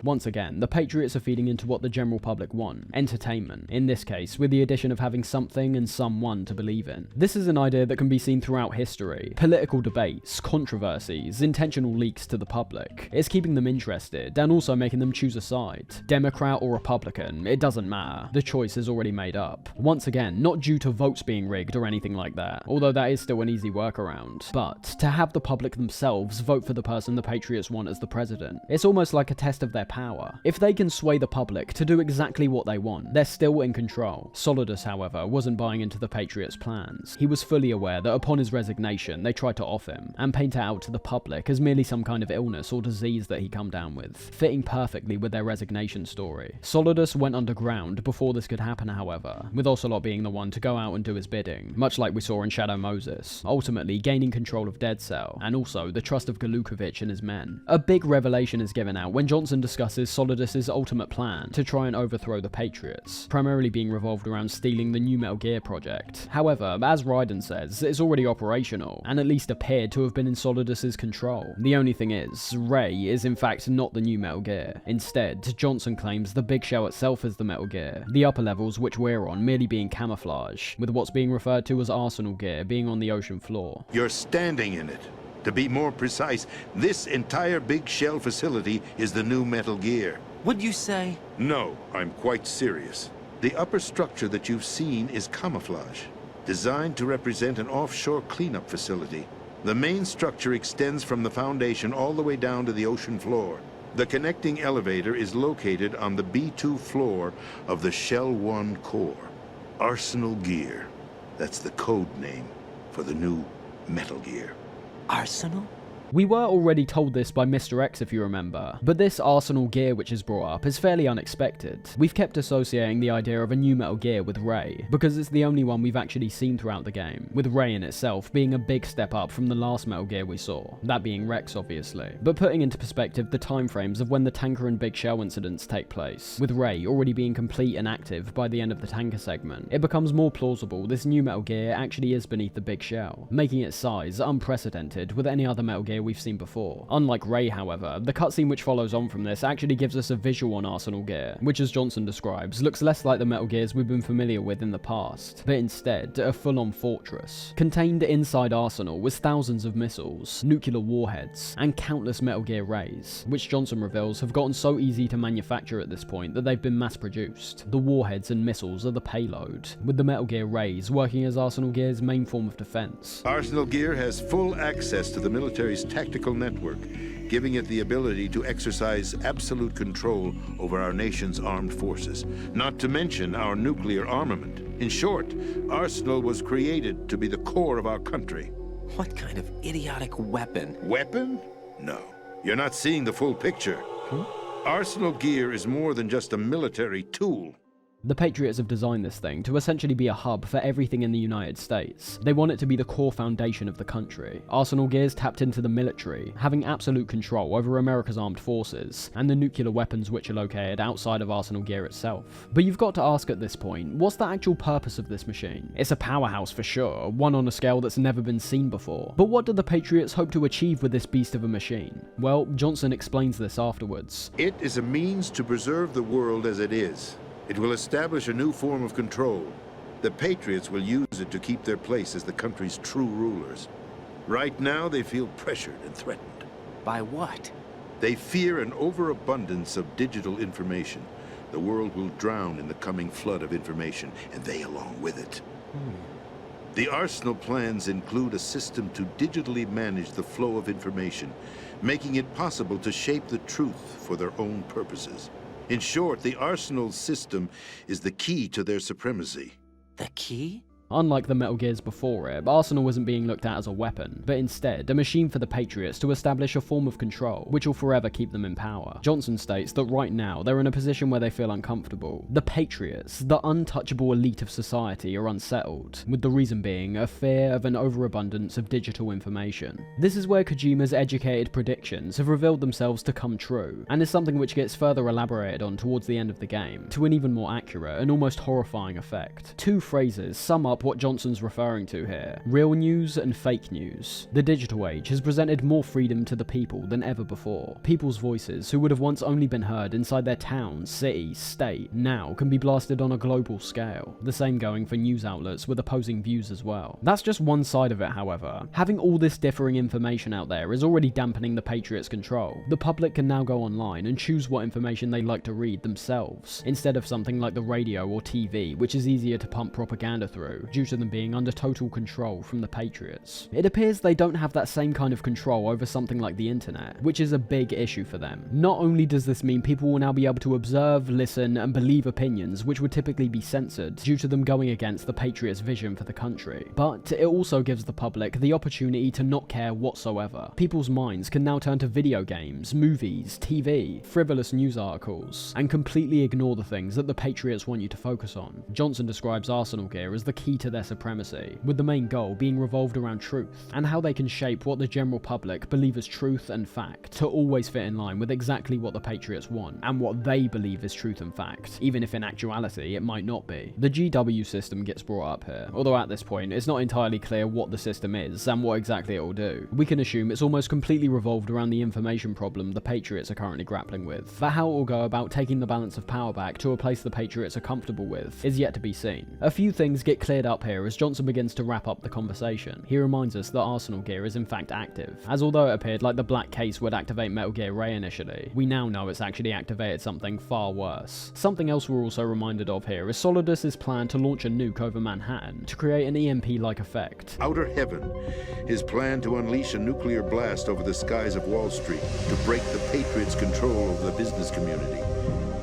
Speaker 1: Once again, the Patriots are feeding into what the general public want: entertainment, in this case with the addition of having something and someone to believe in. This is an idea that can be seen throughout history: political debates, controversies, intentional leaks to the public. It's keeping them interested and also making them choose a side. Democrat or Republican, it doesn't matter. The choice is already made up. Once again, not due to votes being rigged or anything like that, although that is still an easy workaround, but to have the public themselves vote for the person the Patriots want as the president. It's almost like a test of their power. If they can sway the public to do exactly what they want, they're still in control. Solidus, however, wasn't buying into the Patriots' plans. He was fully aware that upon his resignation, they tried to off him and paint it out to the public as merely some kind of illness or disease that he come down with, fitting perfectly with their resignation story. Solidus went underground before this could happen, however, with Ocelot being the one to go out and do his bidding, much like we saw in Shadow Moses, ultimately gaining control of Dead Cell, and also the trust of Galukovich and his men. A big revelation is given out when Johnson discusses Solidus' ultimate plan to try and overthrow the Patriots, primarily being revolved around stealing the new Metal Gear project. However, as Raiden says, it's already operational, and at least appeared to have been in Solidus' control. The only thing is, Ray is in fact not the new Metal Gear. Instead, Johnson claims the Big Shell itself is the Metal Gear, the upper levels which we're on merely being camouflage, with what's being referred to as Arsenal Gear being on the ocean floor.
Speaker 7: You're standing in it. To be more precise, this entire Big Shell facility is the new Metal Gear.
Speaker 23: Would you say?
Speaker 7: No, I'm quite serious. The upper structure that you've seen is camouflage, designed to represent an offshore cleanup facility. The main structure extends from the foundation all the way down to the ocean floor. The connecting elevator is located on the B2 floor of the Shell 1 core. Arsenal Gear. That's the code name for the new Metal Gear.
Speaker 23: Arsenal?
Speaker 1: We were already told this by Mr. X if you remember, but this Arsenal Gear which is brought up is fairly unexpected. We've kept associating the idea of a new Metal Gear with Ray, because it's the only one we've actually seen throughout the game, with Ray in itself being a big step up from the last Metal Gear we saw, that being Rex obviously. But putting into perspective the timeframes of when the tanker and Big Shell incidents take place, with Ray already being complete and active by the end of the tanker segment, it becomes more plausible this new Metal Gear actually is beneath the Big Shell, making its size unprecedented with any other Metal Gear we've seen before. Unlike Ray, however, the cutscene which follows on from this actually gives us a visual on Arsenal Gear, which as Johnson describes, looks less like the Metal Gears we've been familiar with in the past, but instead a full-on fortress. Contained inside Arsenal was thousands of missiles, nuclear warheads, and countless Metal Gear Rays, which Johnson reveals have gotten so easy to manufacture at this point that they've been mass-produced. The warheads and missiles are the payload, with the Metal Gear Rays working as Arsenal Gear's main form of defense.
Speaker 7: Arsenal Gear has full access to the military's tactical network, giving it the ability to exercise absolute control over our nation's armed forces, not to mention our nuclear armament. In short, Arsenal was created to be the core of our country.
Speaker 23: What kind of idiotic weapon?
Speaker 7: Weapon? No. You're not seeing the full picture. Arsenal Gear is more than just a military tool.
Speaker 1: The Patriots have designed this thing to essentially be a hub for everything in the United States. They want it to be the core foundation of the country. Arsenal Gear's tapped into the military, having absolute control over America's armed forces, and the nuclear weapons which are located outside of Arsenal Gear itself. But you've got to ask at this point, what's the actual purpose of this machine? It's a powerhouse for sure, one on a scale that's never been seen before. But what do the Patriots hope to achieve with this beast of a machine? Well, Johnson explains this afterwards.
Speaker 7: It is a means to preserve the world as it is. It will establish a new form of control. The Patriots will use it to keep their place as the country's true rulers. Right now, they feel pressured and threatened.
Speaker 23: By what?
Speaker 7: They fear an overabundance of digital information. The world will drown in the coming flood of information, and they along with it. The Arsenal plans include a system to digitally manage the flow of information, making it possible to shape the truth for their own purposes. In short, the Arsenal system is the key to their supremacy.
Speaker 23: The key?
Speaker 1: Unlike the Metal Gears before it, Arsenal wasn't being looked at as a weapon, but instead a machine for the Patriots to establish a form of control, which will forever keep them in power. Johnson states that right now they're in a position where they feel uncomfortable. The Patriots, the untouchable elite of society, are unsettled, with the reason being a fear of an overabundance of digital information. This is where Kojima's educated predictions have revealed themselves to come true, and is something which gets further elaborated on towards the end of the game, to an even more accurate and almost horrifying effect. Two phrases sum up up what Johnson's referring to here. Real news and fake news. The digital age has presented more freedom to the people than ever before. People's voices, who would have once only been heard inside their town, city, state, now can be blasted on a global scale. The same going for news outlets with opposing views as well. That's just one side of it, however. Having all this differing information out there is already dampening the Patriots' control. The public can now go online and choose what information they like to read themselves, instead of something like the radio or TV, which is easier to pump propaganda through, due to them being under total control from the Patriots. It appears they don't have that same kind of control over something like the internet, which is a big issue for them. Not only does this mean people will now be able to observe, listen, and believe opinions which would typically be censored due to them going against the Patriots' vision for the country, but it also gives the public the opportunity to not care whatsoever. People's minds can now turn to video games, movies, TV, frivolous news articles, and completely ignore the things that the Patriots want you to focus on. Johnson describes Arsenal gear as the key to their supremacy, with the main goal being revolved around truth, and how they can shape what the general public believe as truth and fact, to always fit in line with exactly what the Patriots want, and what they believe is truth and fact, even if in actuality it might not be. The GW system gets brought up here, although at this point it's not entirely clear what the system is and what exactly it will do. We can assume it's almost completely revolved around the information problem the Patriots are currently grappling with, but how it will go about taking the balance of power back to a place the Patriots are comfortable with is yet to be seen. A few things get cleared up here as Johnson begins to wrap up the conversation. He reminds us that Arsenal gear is in fact active, as although it appeared like the black case would activate Metal Gear Ray initially, we now know it's actually activated something far worse. Something else we're also reminded of here is Solidus's plan to launch a nuke over Manhattan to create an EMP-like effect.
Speaker 7: Outer Heaven, his plan to unleash a nuclear blast over the skies of Wall Street to break the Patriots' control over the business community,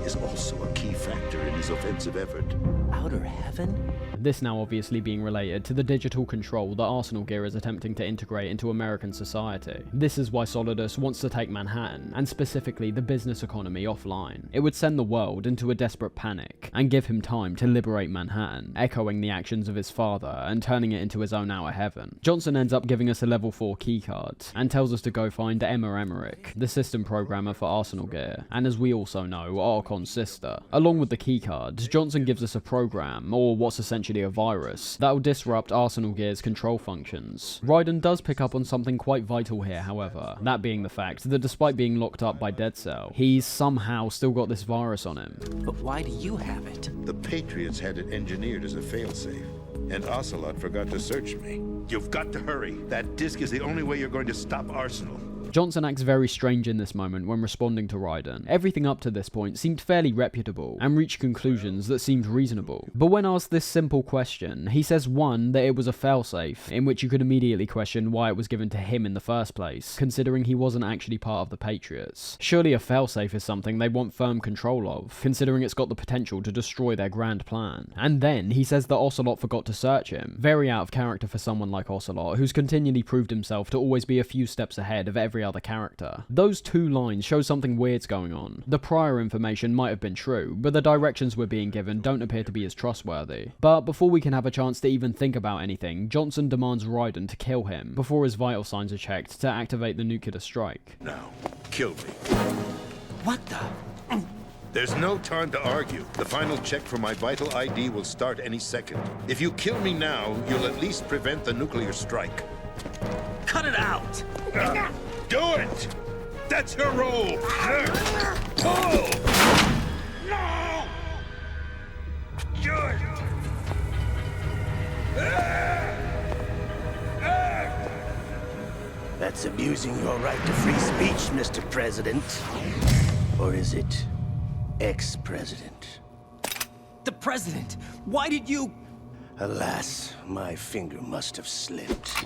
Speaker 7: is also a key factor in his offensive effort.
Speaker 23: Outer Heaven?
Speaker 1: This now obviously being related to the digital control that Arsenal gear is attempting to integrate into American society. This is why Solidus wants to take Manhattan, and specifically the business economy, offline. It would send the world into a desperate panic, and give him time to liberate Manhattan, echoing the actions of his father and turning it into his own outer heaven. Johnson ends up giving us a level 4 keycard, and tells us to go find Emma Emmerich, the system programmer for Arsenal gear, and as we also know, Archon's sister. Along with the keycard, Johnson gives us a program, or what's essentially a virus, that will disrupt Arsenal gear's control functions. Raiden does pick up on something quite vital here, however, that being the fact that despite being locked up by Dead Cell, he's somehow still got this virus on him.
Speaker 23: But why do you have it?
Speaker 7: The Patriots had it engineered as a failsafe, and Ocelot forgot to search me. You've got to hurry. That disk is the only way you're going to stop Arsenal.
Speaker 1: Johnson acts very strange in this moment when responding to Raiden. Everything up to this point seemed fairly reputable, and reached conclusions that seemed reasonable. But when asked this simple question, he says 1, that it was a failsafe, in which you could immediately question why it was given to him in the first place, considering he wasn't actually part of the Patriots. Surely a failsafe is something they want firm control of, considering it's got the potential to destroy their grand plan. And then he says that Ocelot forgot to search him. Very out of character for someone like Ocelot, who's continually proved himself to always be a few steps ahead of every other character. Those two lines show something weird's going on. The prior information might have been true, but the directions we're being given don't appear to be as trustworthy. But before we can have a chance to even think about anything, Johnson demands Raiden to kill him before his vital signs are checked to activate the nuclear strike.
Speaker 7: Now, kill me.
Speaker 23: What the?
Speaker 7: There's no time to argue. The final check for my vital ID will start any second. If you kill me now, you'll at least prevent the nuclear strike.
Speaker 8: Cut it out!
Speaker 7: Do it! That's your role!
Speaker 9: Pull! No! Do it!
Speaker 8: That's abusing your right to free speech, Mr. President. Or is it ex-president?
Speaker 23: The president! Why did you...
Speaker 8: Alas, my finger must have slipped.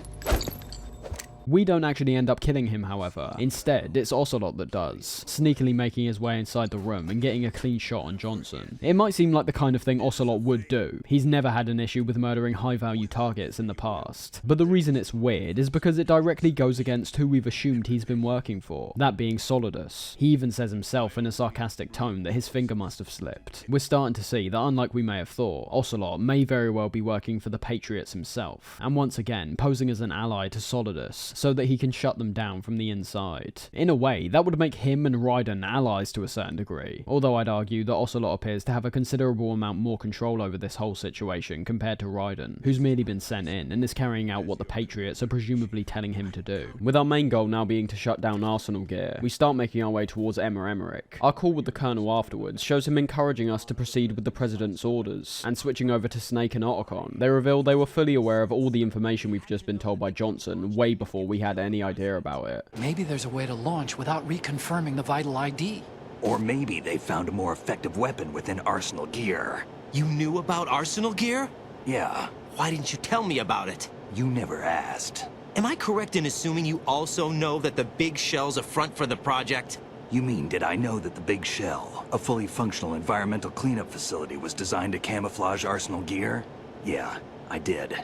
Speaker 1: We don't actually end up killing him, however. Instead, it's Ocelot that does, sneakily making his way inside the room and getting a clean shot on Johnson. It might seem like the kind of thing Ocelot would do. He's never had an issue with murdering high-value targets in the past. But the reason it's weird is because it directly goes against who we've assumed he's been working for, that being Solidus. He even says himself in a sarcastic tone that his finger must have slipped. We're starting to see that, unlike we may have thought, Ocelot may very well be working for the Patriots himself, and once again posing as an ally to Solidus, so that he can shut them down from the inside. In a way, that would make him and Raiden allies to a certain degree, although I'd argue that Ocelot appears to have a considerable amount more control over this whole situation compared to Raiden, who's merely been sent in and is carrying out what the Patriots are presumably telling him to do. With our main goal now being to shut down Arsenal Gear, we start making our way towards Emmerich. Our call with the Colonel afterwards shows him encouraging us to proceed with the President's orders, and switching over to Snake and Otacon, they reveal they were fully aware of all the information we've just been told by Johnson way before we had any idea about it.
Speaker 19: Maybe there's a way to launch without reconfirming the vital ID.
Speaker 18: Or maybe they found a more effective weapon within Arsenal Gear.
Speaker 23: You knew about Arsenal Gear?
Speaker 18: Yeah.
Speaker 23: Why didn't you tell me about it?
Speaker 18: You never asked.
Speaker 23: Am I correct in assuming you also know that the Big Shell's a front for the project?
Speaker 18: You mean, did I know that the Big Shell, a fully functional environmental cleanup facility, was designed to camouflage Arsenal Gear? Yeah, I did.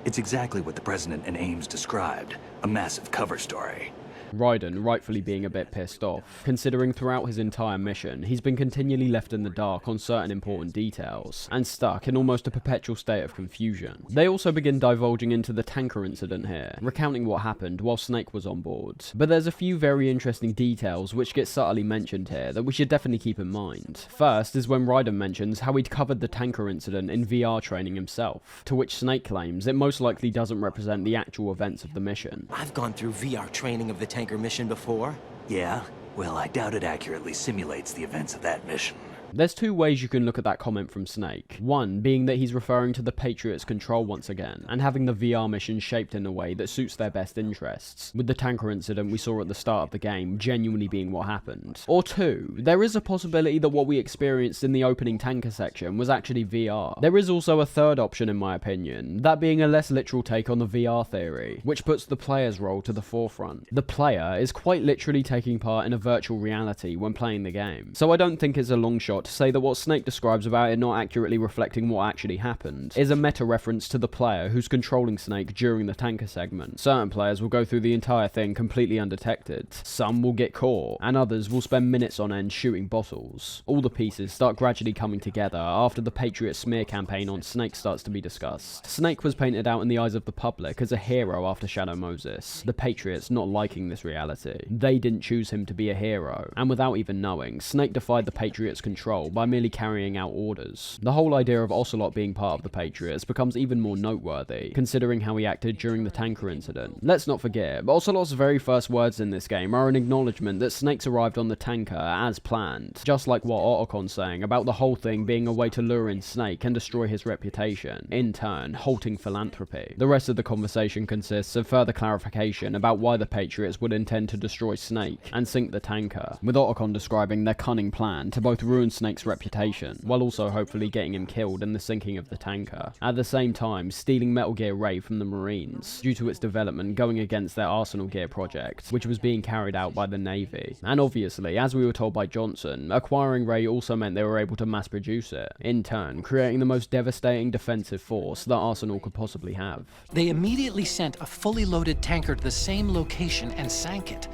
Speaker 18: It's exactly what the President and Ames described, a massive cover story.
Speaker 1: Raiden rightfully being a bit pissed off, considering throughout his entire mission, he's been continually left in the dark on certain important details, and stuck in almost a perpetual state of confusion. They also begin divulging into the tanker incident here, recounting what happened while Snake was on board. But there's a few very interesting details which get subtly mentioned here that we should definitely keep in mind. First is when Raiden mentions how he'd covered the tanker incident in VR training himself, to which Snake claims it most likely doesn't represent the actual events of the mission.
Speaker 23: I've gone through VR training of the tanker mission before.
Speaker 18: Yeah? Well, I doubt it accurately simulates the events of that mission.
Speaker 1: There's two ways you can look at that comment from Snake. One being that he's referring to the Patriots' control once again, and having the VR mission shaped in a way that suits their best interests, with the tanker incident we saw at the start of the game genuinely being what happened. Or two, there is a possibility that what we experienced in the opening tanker section was actually VR. There is also a third option in my opinion, that being a less literal take on the VR theory, which puts the player's role to the forefront. The player is quite literally taking part in a virtual reality when playing the game, so I don't think it's a long shot to say that what Snake describes about it not accurately reflecting what actually happened is a meta-reference to the player who's controlling Snake during the tanker segment. Certain players will go through the entire thing completely undetected, some will get caught, and others will spend minutes on end shooting bottles. All the pieces start gradually coming together after the Patriot smear campaign on Snake starts to be discussed. Snake was painted out in the eyes of the public as a hero after Shadow Moses, the Patriots not liking this reality. They didn't choose him to be a hero, and without even knowing, Snake defied the Patriots' control by merely carrying out orders. The whole idea of Ocelot being part of the Patriots becomes even more noteworthy, considering how he acted during the tanker incident. Let's not forget, Ocelot's very first words in this game are an acknowledgement that Snake's arrived on the tanker as planned, just like what Otacon's saying about the whole thing being a way to lure in Snake and destroy his reputation, in turn halting philanthropy. The rest of the conversation consists of further clarification about why the Patriots would intend to destroy Snake and sink the tanker, with Otacon describing their cunning plan to both ruin Snake's reputation, while also hopefully getting him killed in the sinking of the tanker. At the same time, stealing Metal Gear Ray from the Marines, due to its development going against their Arsenal Gear project, which was being carried out by the Navy. And obviously, as we were told by Johnson, acquiring Ray also meant they were able to mass produce it, in turn creating the most devastating defensive force that Arsenal could possibly have.
Speaker 19: They immediately sent a fully loaded tanker to the same location and sank it,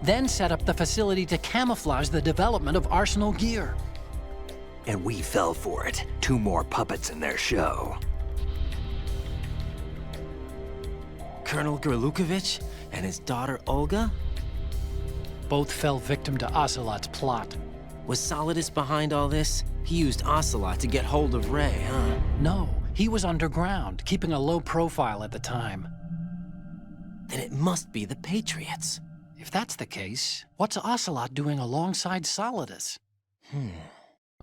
Speaker 19: then set up the facility to camouflage the development of Arsenal Gear.
Speaker 18: And we fell for it. 2 more puppets in their show.
Speaker 23: Colonel Gerlukovich and his daughter Olga?
Speaker 19: Both fell victim to Ocelot's plot.
Speaker 23: Was Solidus behind all this? He used Ocelot to get hold of Ray, huh?
Speaker 19: No, he was underground, keeping a low profile at the time.
Speaker 23: Then it must be the Patriots.
Speaker 19: If that's the case, what's Ocelot doing alongside Solidus?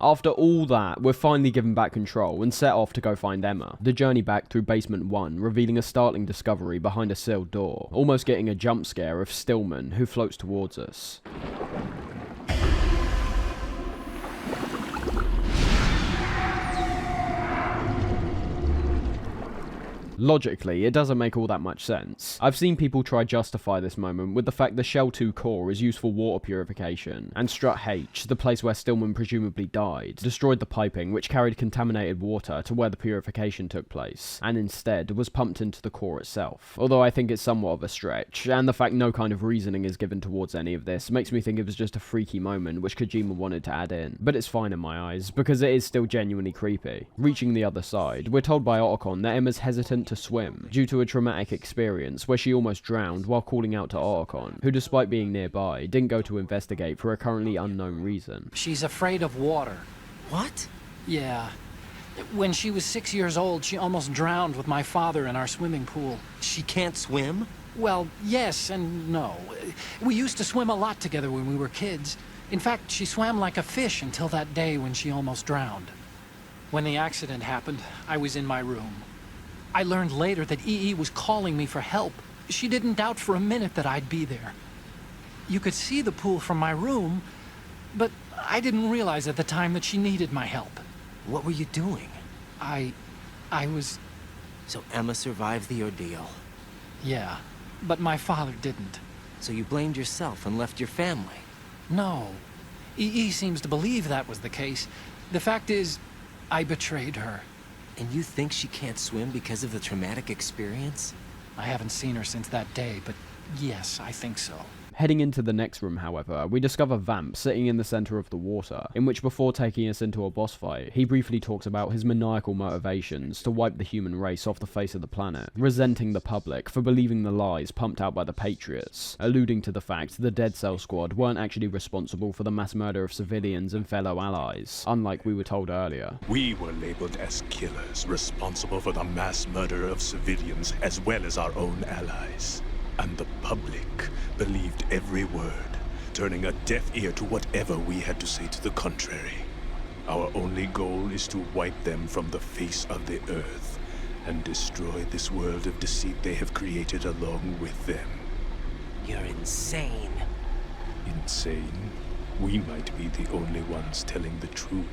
Speaker 1: After all that, we're finally given back control and set off to go find Emma. The journey back through Basement 1, revealing a startling discovery behind a sealed door, almost getting a jump scare of Stillman, who floats towards us. Logically, it doesn't make all that much sense. I've seen people try justify this moment with the fact the Shell 2 core is used for water purification, and Strut H, the place where Stillman presumably died, destroyed the piping which carried contaminated water to where the purification took place, and instead was pumped into the core itself. Although I think it's somewhat of a stretch, and the fact no kind of reasoning is given towards any of this makes me think it was just a freaky moment which Kojima wanted to add in. But it's fine in my eyes, because it is still genuinely creepy. Reaching the other side, we're told by Otacon that Emma's hesitant to swim, due to a traumatic experience where she almost drowned while calling out to Otacon, who despite being nearby, didn't go to investigate for a currently unknown reason.
Speaker 19: She's afraid of water.
Speaker 23: What?
Speaker 19: Yeah. When she was 6 years old, she almost drowned with my father in our swimming pool.
Speaker 23: She can't swim?
Speaker 19: Well, yes and no. We used to swim a lot together when we were kids. In fact, she swam like a fish until that day when she almost drowned. When the accident happened, I was in my room. I learned later that EE was calling me for help. She didn't doubt for a minute that I'd be there. You could see the pool from my room, but I didn't realize at the time that she needed my help.
Speaker 23: What were you doing?
Speaker 19: I was...
Speaker 23: So Emma survived the ordeal?
Speaker 19: Yeah, but my father didn't.
Speaker 23: So you blamed yourself and left your family?
Speaker 19: No. EE seems to believe that was the case. The fact is, I betrayed her.
Speaker 23: And you think she can't swim because of the traumatic experience?
Speaker 19: I haven't seen her since that day, but yes, I think so.
Speaker 1: Heading into the next room, however, we discover Vamp sitting in the center of the water, in which before taking us into a boss fight, he briefly talks about his maniacal motivations to wipe the human race off the face of the planet, resenting the public for believing the lies pumped out by the Patriots, alluding to the fact the Dead Cell Squad weren't actually responsible for the mass murder of civilians and fellow allies, unlike we were told earlier.
Speaker 3: We were labeled as killers, responsible for the mass murder of civilians as well as our own allies. And the public believed every word, turning a deaf ear to whatever we had to say to the contrary. Our only goal is to wipe them from the face of the earth and destroy this world of deceit they have created along with them.
Speaker 23: You're insane.
Speaker 3: Insane? We might be the only ones telling the truth.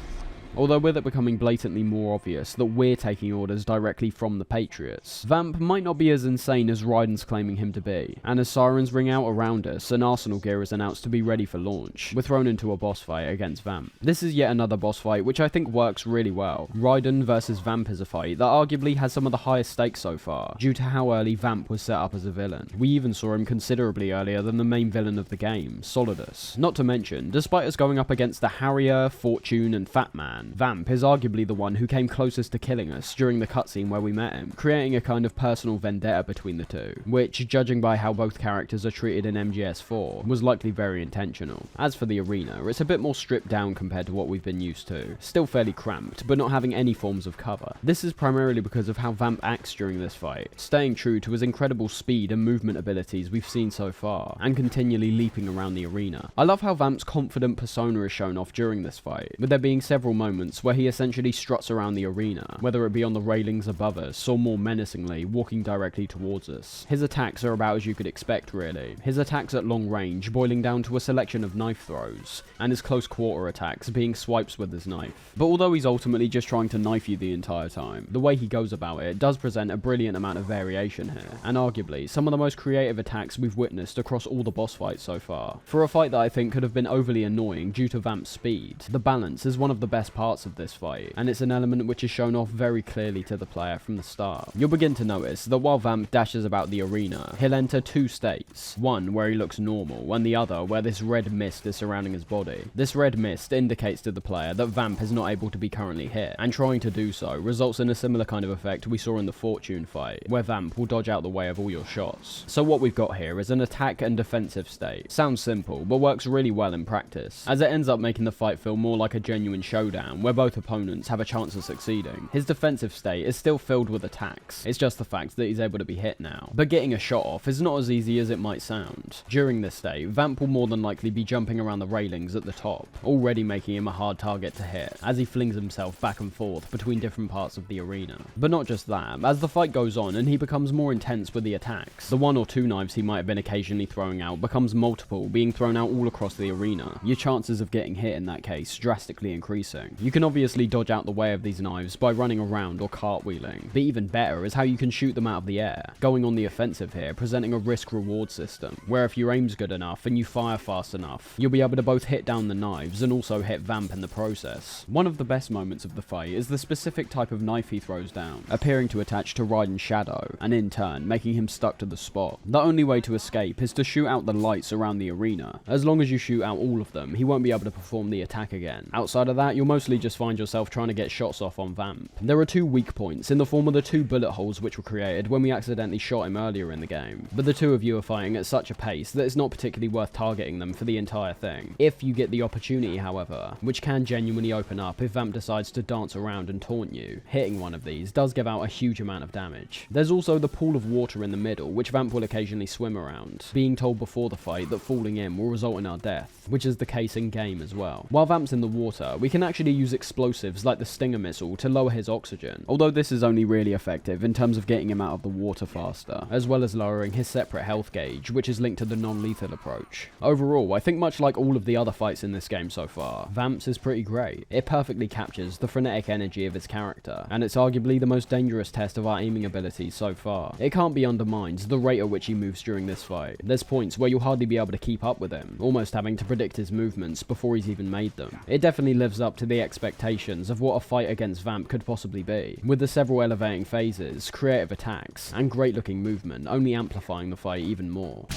Speaker 1: Although with it becoming blatantly more obvious that we're taking orders directly from the Patriots, Vamp might not be as insane as Raiden's claiming him to be, and as sirens ring out around us and arsenal gear is announced to be ready for launch, we're thrown into a boss fight against Vamp. This is yet another boss fight which I think works really well. Raiden versus Vamp is a fight that arguably has some of the highest stakes so far, due to how early Vamp was set up as a villain. We even saw him considerably earlier than the main villain of the game, Solidus. Not to mention, despite us going up against the Harrier, Fortune and Fat Man, Vamp is arguably the one who came closest to killing us during the cutscene where we met him, creating a kind of personal vendetta between the two, which, judging by how both characters are treated in MGS4, was likely very intentional. As for the arena, it's a bit more stripped down compared to what we've been used to, still fairly cramped, but not having any forms of cover. This is primarily because of how Vamp acts during this fight, staying true to his incredible speed and movement abilities we've seen so far, and continually leaping around the arena. I love how Vamp's confident persona is shown off during this fight, with there being several moments where he essentially struts around the arena, whether it be on the railings above us or more menacingly walking directly towards us. His attacks are about as you could expect really. His attacks at long range boiling down to a selection of knife throws, and his close quarter attacks being swipes with his knife. But although he's ultimately just trying to knife you the entire time, the way he goes about it does present a brilliant amount of variation here, and arguably some of the most creative attacks we've witnessed across all the boss fights so far. For a fight that I think could have been overly annoying due to Vamp's speed, the balance is one of the best parts of this fight, and it's an element which is shown off very clearly to the player from the start. You'll begin to notice that while Vamp dashes about the arena, he'll enter two states, one where he looks normal, and the other where this red mist is surrounding his body. This red mist indicates to the player that Vamp is not able to be currently hit, and trying to do so results in a similar kind of effect we saw in the Fortune fight, where Vamp will dodge out the way of all your shots. So what we've got here is an attack and defensive state. Sounds simple, but works really well in practice, as it ends up making the fight feel more like a genuine showdown, where both opponents have a chance of succeeding. His defensive state is still filled with attacks, it's just the fact that he's able to be hit now. But getting a shot off is not as easy as it might sound. During this state, Vamp will more than likely be jumping around the railings at the top, already making him a hard target to hit, as he flings himself back and forth between different parts of the arena. But not just that, as the fight goes on and he becomes more intense with the attacks, the one or two knives he might have been occasionally throwing out becomes multiple, being thrown out all across the arena, your chances of getting hit in that case drastically increasing. You can obviously dodge out the way of these knives by running around or cartwheeling, but even better is how you can shoot them out of the air, going on the offensive here, presenting a risk-reward system, where if your aim's good enough and you fire fast enough, you'll be able to both hit down the knives and also hit Vamp in the process. One of the best moments of the fight is the specific type of knife he throws down, appearing to attach to Raiden's shadow, and in turn making him stuck to the spot. The only way to escape is to shoot out the lights around the arena. As long as you shoot out all of them, he won't be able to perform the attack again. Outside of that, you'll most mostly just find yourself trying to get shots off on Vamp. There are 2 weak points in the form of the 2 bullet holes which were created when we accidentally shot him earlier in the game, but the 2 of you are fighting at such a pace that it's not particularly worth targeting them for the entire thing. If you get the opportunity, however, which can genuinely open up if Vamp decides to dance around and taunt you, hitting one of these does give out a huge amount of damage. There's also the pool of water in the middle, which Vamp will occasionally swim around, being told before the fight that falling in will result in our death, which is the case in game as well. While Vamp's in the water, we can actually use explosives like the Stinger missile to lower his oxygen, although this is only really effective in terms of getting him out of the water faster, as well as lowering his separate health gauge, which is linked to the non-lethal approach. Overall, I think much like all of the other fights in this game so far, Vamp's is pretty great. It perfectly captures the frenetic energy of his character, and it's arguably the most dangerous test of our aiming abilities so far. It can't be undermined the rate at which he moves during this fight. There's points where you'll hardly be able to keep up with him, almost having to predict his movements before he's even made them. It definitely lives up to the expectations of what a fight against Vamp could possibly be, with the several elevating phases, creative attacks, and great looking movement only amplifying the fight even more.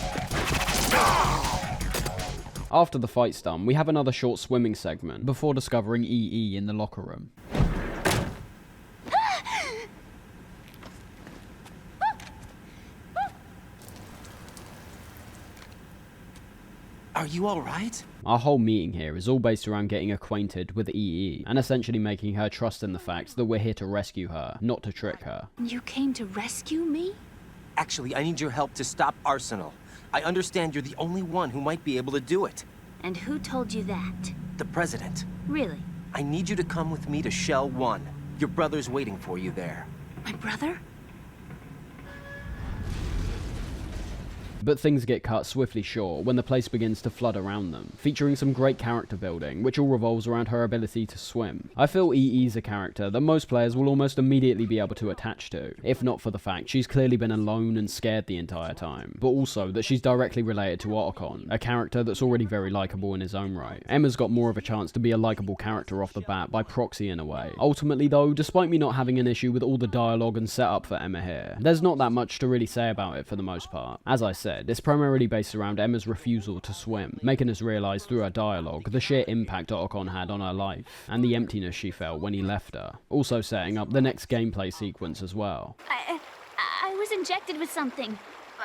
Speaker 1: After the fight's done, we have another short swimming segment before discovering EE in the locker room.
Speaker 23: Are you alright?
Speaker 1: Our whole meeting here is all based around getting acquainted with EE, and essentially making her trust in the fact that we're here to rescue her, not to trick her.
Speaker 15: You came to rescue me?
Speaker 23: Actually, I need your help to stop Arsenal. I understand you're the only one who might be able to do it.
Speaker 11: And who told you that?
Speaker 23: The President.
Speaker 11: Really?
Speaker 23: I need you to come with me to Shell 1. Your brother's waiting for you there.
Speaker 11: My brother?
Speaker 1: But things get cut swiftly short when the place begins to flood around them, featuring some great character building, which all revolves around her ability to swim. I feel EE's a character that most players will almost immediately be able to attach to, if not for the fact she's clearly been alone and scared the entire time, but also that she's directly related to Otacon, a character that's already very likeable in his own right. Emma's got more of a chance to be a likeable character off the bat by proxy in a way. Ultimately though, despite me not having an issue with all the dialogue and setup for Emma here, there's not that much to really say about it for the most part. As I said, it's primarily based around Emma's refusal to swim, making us realise through her dialogue the sheer impact Otacon had on her life, and the emptiness she felt when he left her. Also setting up the next gameplay sequence as well.
Speaker 11: I was injected with something.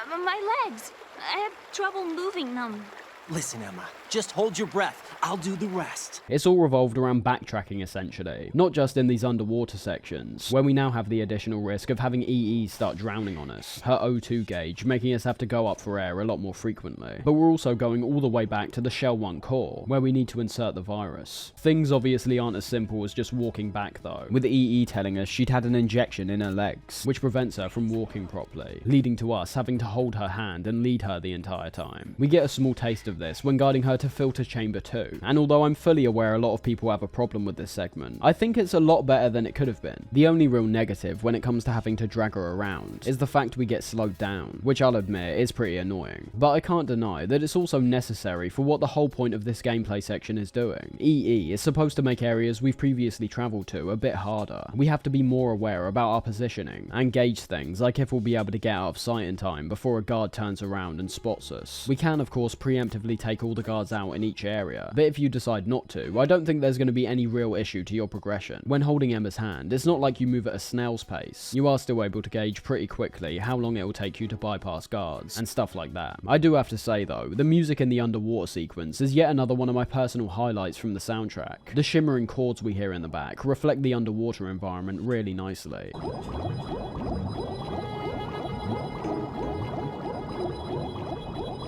Speaker 11: My legs. I have trouble moving them.
Speaker 23: Listen, Emma, just hold your breath. I'll do the rest.
Speaker 1: It's all revolved around backtracking essentially, not just in these underwater sections, where we now have the additional risk of having EE start drowning on us, her O2 gauge making us have to go up for air a lot more frequently. But we're also going all the way back to the Shell 1 core, where we need to insert the virus. Things obviously aren't as simple as just walking back though, with EE telling us she'd had an injection in her legs, which prevents her from walking properly, leading to us having to hold her hand and lead her the entire time. We get a small taste of this when guiding her to filter chamber 2, and although I'm fully aware a lot of people have a problem with this segment, I think it's a lot better than it could have been. The only real negative when it comes to having to drag her around is the fact we get slowed down, which I'll admit is pretty annoying, but I can't deny that it's also necessary for what the whole point of this gameplay section is doing. EE is supposed to make areas we've previously travelled to a bit harder. We have to be more aware about our positioning, and gauge things like if we'll be able to get out of sight in time before a guard turns around and spots us. We can of course preemptively take all the guards out in each area, but if you decide not to, I don't think there's going to be any real issue to your progression. When holding Emma's hand, it's not like you move at a snail's pace. You are still able to gauge pretty quickly how long it will take you to bypass guards, and stuff like that. I do have to say though, the music in the underwater sequence is yet another one of my personal highlights from the soundtrack. The shimmering chords we hear in the back reflect the underwater environment really nicely.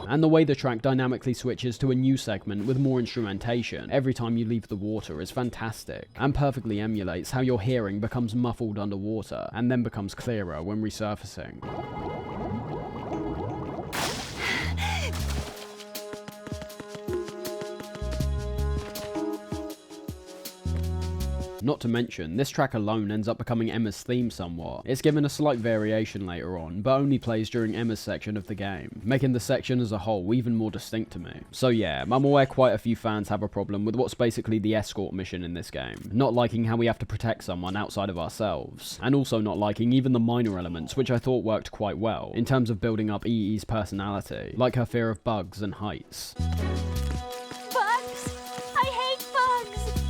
Speaker 1: And the way the track dynamically switches to a new segment with more instrumentation every time you leave the water is fantastic, and perfectly emulates how your hearing becomes muffled underwater and then becomes clearer when resurfacing. Not to mention, this track alone ends up becoming Emma's theme somewhat. It's given a slight variation later on, but only plays during Emma's section of the game, making the section as a whole even more distinct to me. So yeah, I'm aware quite a few fans have a problem with what's basically the escort mission in this game, not liking how we have to protect someone outside of ourselves, and also not liking even the minor elements which I thought worked quite well, in terms of building up EE's personality, like her fear of bugs and heights.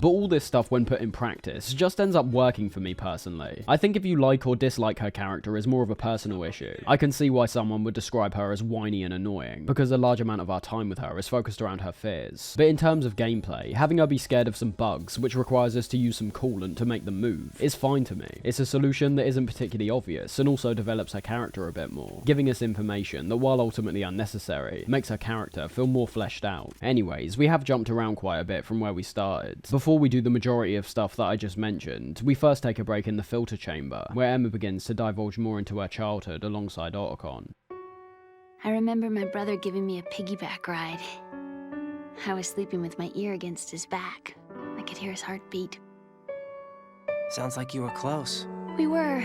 Speaker 1: But all this stuff, when put in practice, just ends up working for me personally. I think if you like or dislike her character is more of a personal issue. I can see why someone would describe her as whiny and annoying, because a large amount of our time with her is focused around her fears. But in terms of gameplay, having her be scared of some bugs, which requires us to use some coolant to make them move, is fine to me. It's a solution that isn't particularly obvious, and also develops her character a bit more, giving us information that, while ultimately unnecessary, makes her character feel more fleshed out. Anyways, we have jumped around quite a bit from where we started. Before we do the majority of stuff that I just mentioned, we first take a break in the filter chamber, where Emma begins to divulge more into her childhood alongside Otacon.
Speaker 11: I remember my brother giving me a piggyback ride. I was sleeping with my ear against his back. I could hear his heartbeat.
Speaker 23: Sounds like you were close.
Speaker 11: We were,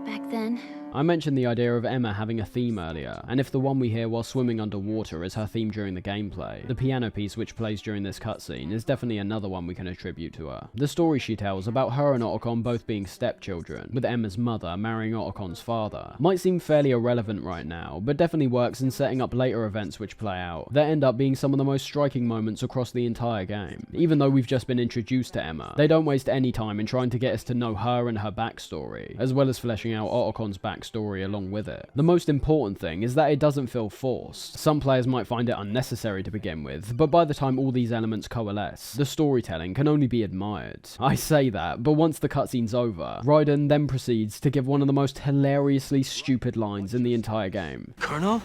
Speaker 11: back then.
Speaker 1: I mentioned the idea of Emma having a theme earlier, and if the one we hear while swimming underwater is her theme during the gameplay, the piano piece which plays during this cutscene is definitely another one we can attribute to her. The story she tells about her and Otacon both being stepchildren, with Emma's mother marrying Otacon's father, might seem fairly irrelevant right now, but definitely works in setting up later events which play out, that end up being some of the most striking moments across the entire game. Even though we've just been introduced to Emma, they don't waste any time in trying to get us to know her and her backstory, as well as fleshing out Otacon's backstory along with it. The most important thing is that it doesn't feel forced. Some players might find it unnecessary to begin with, but by the time all these elements coalesce, the storytelling can only be admired. I say that, but once the cutscene's over, Raiden then proceeds to give one of the most hilariously stupid lines in the entire game.
Speaker 23: Colonel,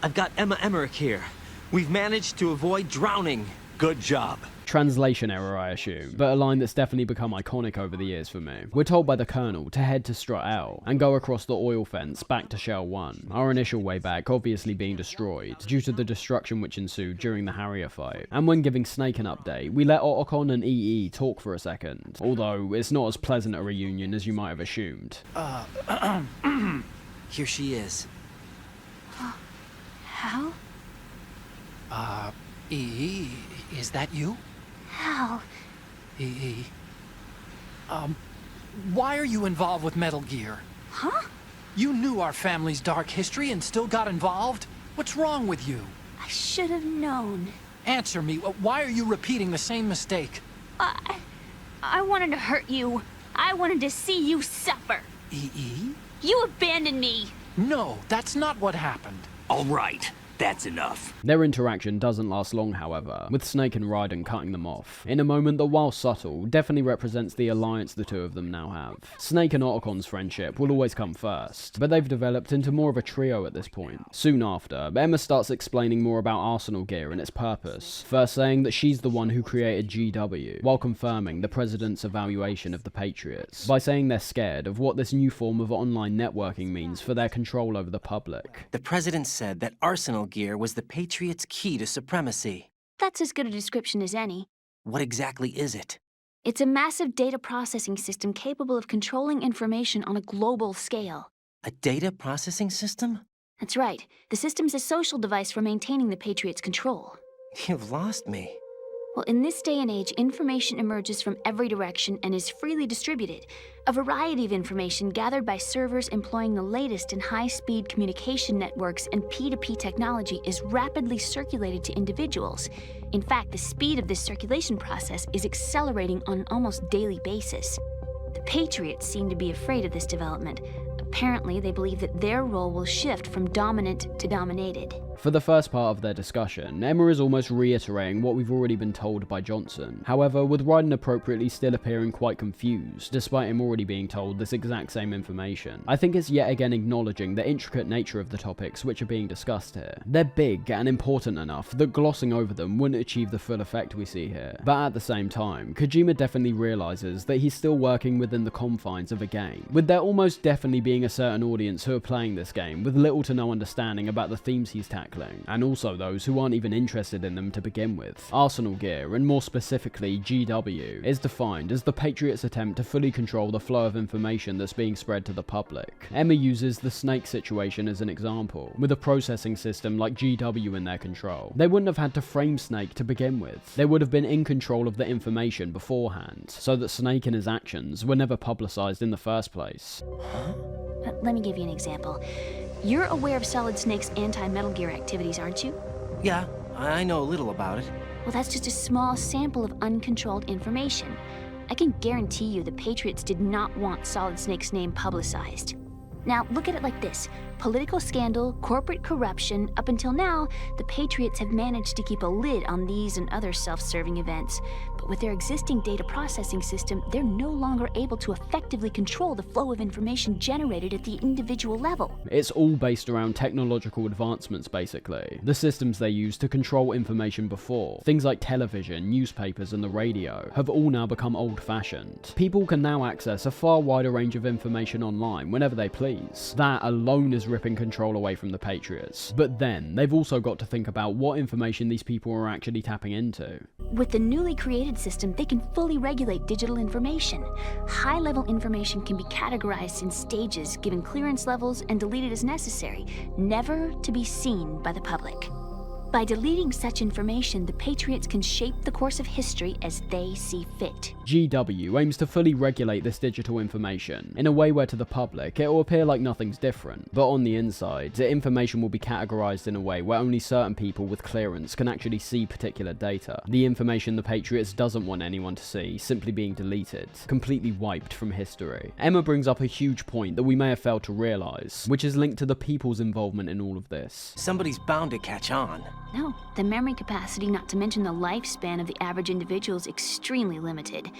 Speaker 23: I've got Emma Emmerich here. We've managed to avoid drowning. Good job.
Speaker 1: Translation error, I assume, but a line that's definitely become iconic over the years for me. We're told by the Colonel to head to Strut L and go across the oil fence back to Shell 1, our initial way back obviously being destroyed due to the destruction which ensued during the Harrier fight. And when giving Snake an update, we let Otacon and EE talk for a second, although it's not as pleasant a reunion as you might have assumed.
Speaker 23: Here she is.
Speaker 11: Hal?
Speaker 19: EE, is that you?
Speaker 11: Hal?
Speaker 19: EE. Why are you involved with Metal Gear?
Speaker 11: Huh?
Speaker 19: You knew our family's dark history and still got involved? What's wrong with you?
Speaker 11: I should have known.
Speaker 19: Answer me, why are you repeating the same mistake?
Speaker 11: I wanted to hurt you. I wanted to see you suffer.
Speaker 19: EE?
Speaker 11: You abandoned me.
Speaker 19: No, that's not what happened.
Speaker 18: All right. That's enough.
Speaker 1: Their interaction doesn't last long, however, with Snake and Raiden cutting them off, in a moment that, while subtle, definitely represents the alliance the two of them now have. Snake and Otacon's friendship will always come first, but they've developed into more of a trio at this point. Soon after, Emma starts explaining more about Arsenal Gear and its purpose, first saying that she's the one who created GW, while confirming the President's evaluation of the Patriots, by saying they're scared of what this new form of online networking means for their control over the public.
Speaker 23: The President said that Arsenal Gear was the Patriots' key to supremacy.
Speaker 11: That's as good a description as any.
Speaker 23: What exactly is it?
Speaker 11: It's a massive data processing system capable of controlling information on a global scale.
Speaker 23: A data processing system?
Speaker 11: That's right. The system's a social device for maintaining the Patriots' control.
Speaker 23: You've lost me.
Speaker 11: Well, in this day and age, information emerges from every direction and is freely distributed. A variety of information gathered by servers employing the latest in high-speed communication networks and P2P technology is rapidly circulated to individuals. In fact, the speed of this circulation process is accelerating on an almost daily basis. The Patriots seem to be afraid of this development. Apparently, they believe that their role will shift from dominant to dominated.
Speaker 1: For the first part of their discussion, Emma is almost reiterating what we've already been told by Johnson. However, with Raiden appropriately still appearing quite confused, despite him already being told this exact same information. I think it's yet again acknowledging the intricate nature of the topics which are being discussed here. They're big and important enough that glossing over them wouldn't achieve the full effect we see here. But at the same time, Kojima definitely realizes that he's still working within the confines of a game, with there almost definitely being a certain audience who are playing this game with little to no understanding about the themes he's tackling, and also those who aren't even interested in them to begin with. Arsenal Gear, and more specifically GW, is defined as the Patriots' attempt to fully control the flow of information that's being spread to the public. Emma uses the Snake situation as an example. With a processing system like GW in their control, they wouldn't have had to frame Snake to begin with. They would have been in control of the information beforehand, so that Snake and his actions were never publicized in the first place.
Speaker 11: Let me give you an example. You're aware of Solid Snake's anti-Metal Gear activities, aren't you?
Speaker 23: Yeah, I know a little about it.
Speaker 11: Well, that's just a small sample of uncontrolled information. I can guarantee you the Patriots did not want Solid Snake's name publicized. Now, look at it like this. Political scandal, corporate corruption, up until now, the Patriots have managed to keep a lid on these and other self-serving events. But with their existing data processing system, they're no longer able to effectively control the flow of information generated at the individual level.
Speaker 1: It's all based around technological advancements, basically. The systems they used to control information before, things like television, newspapers, and the radio, have all now become old-fashioned. People can now access a far wider range of information online whenever they please. That alone is ripping control away from the Patriots. But then, they've also got to think about what information these people are actually tapping into.
Speaker 11: With the newly created system, they can fully regulate digital information. High-level information can be categorized in stages, given clearance levels, and deleted as necessary, never to be seen by the public. By deleting such information, the Patriots can shape the course of history as they see fit.
Speaker 1: GW aims to fully regulate this digital information, in a way where to the public it will appear like nothing's different, but on the inside, the information will be categorized in a way where only certain people with clearance can actually see particular data. The information the Patriots doesn't want anyone to see simply being deleted, completely wiped from history. Emma brings up a huge point that we may have failed to realize, which is linked to the people's involvement in all of this.
Speaker 23: Somebody's bound to catch on.
Speaker 11: No, the memory capacity, not to mention the lifespan of the average individual, is extremely limited.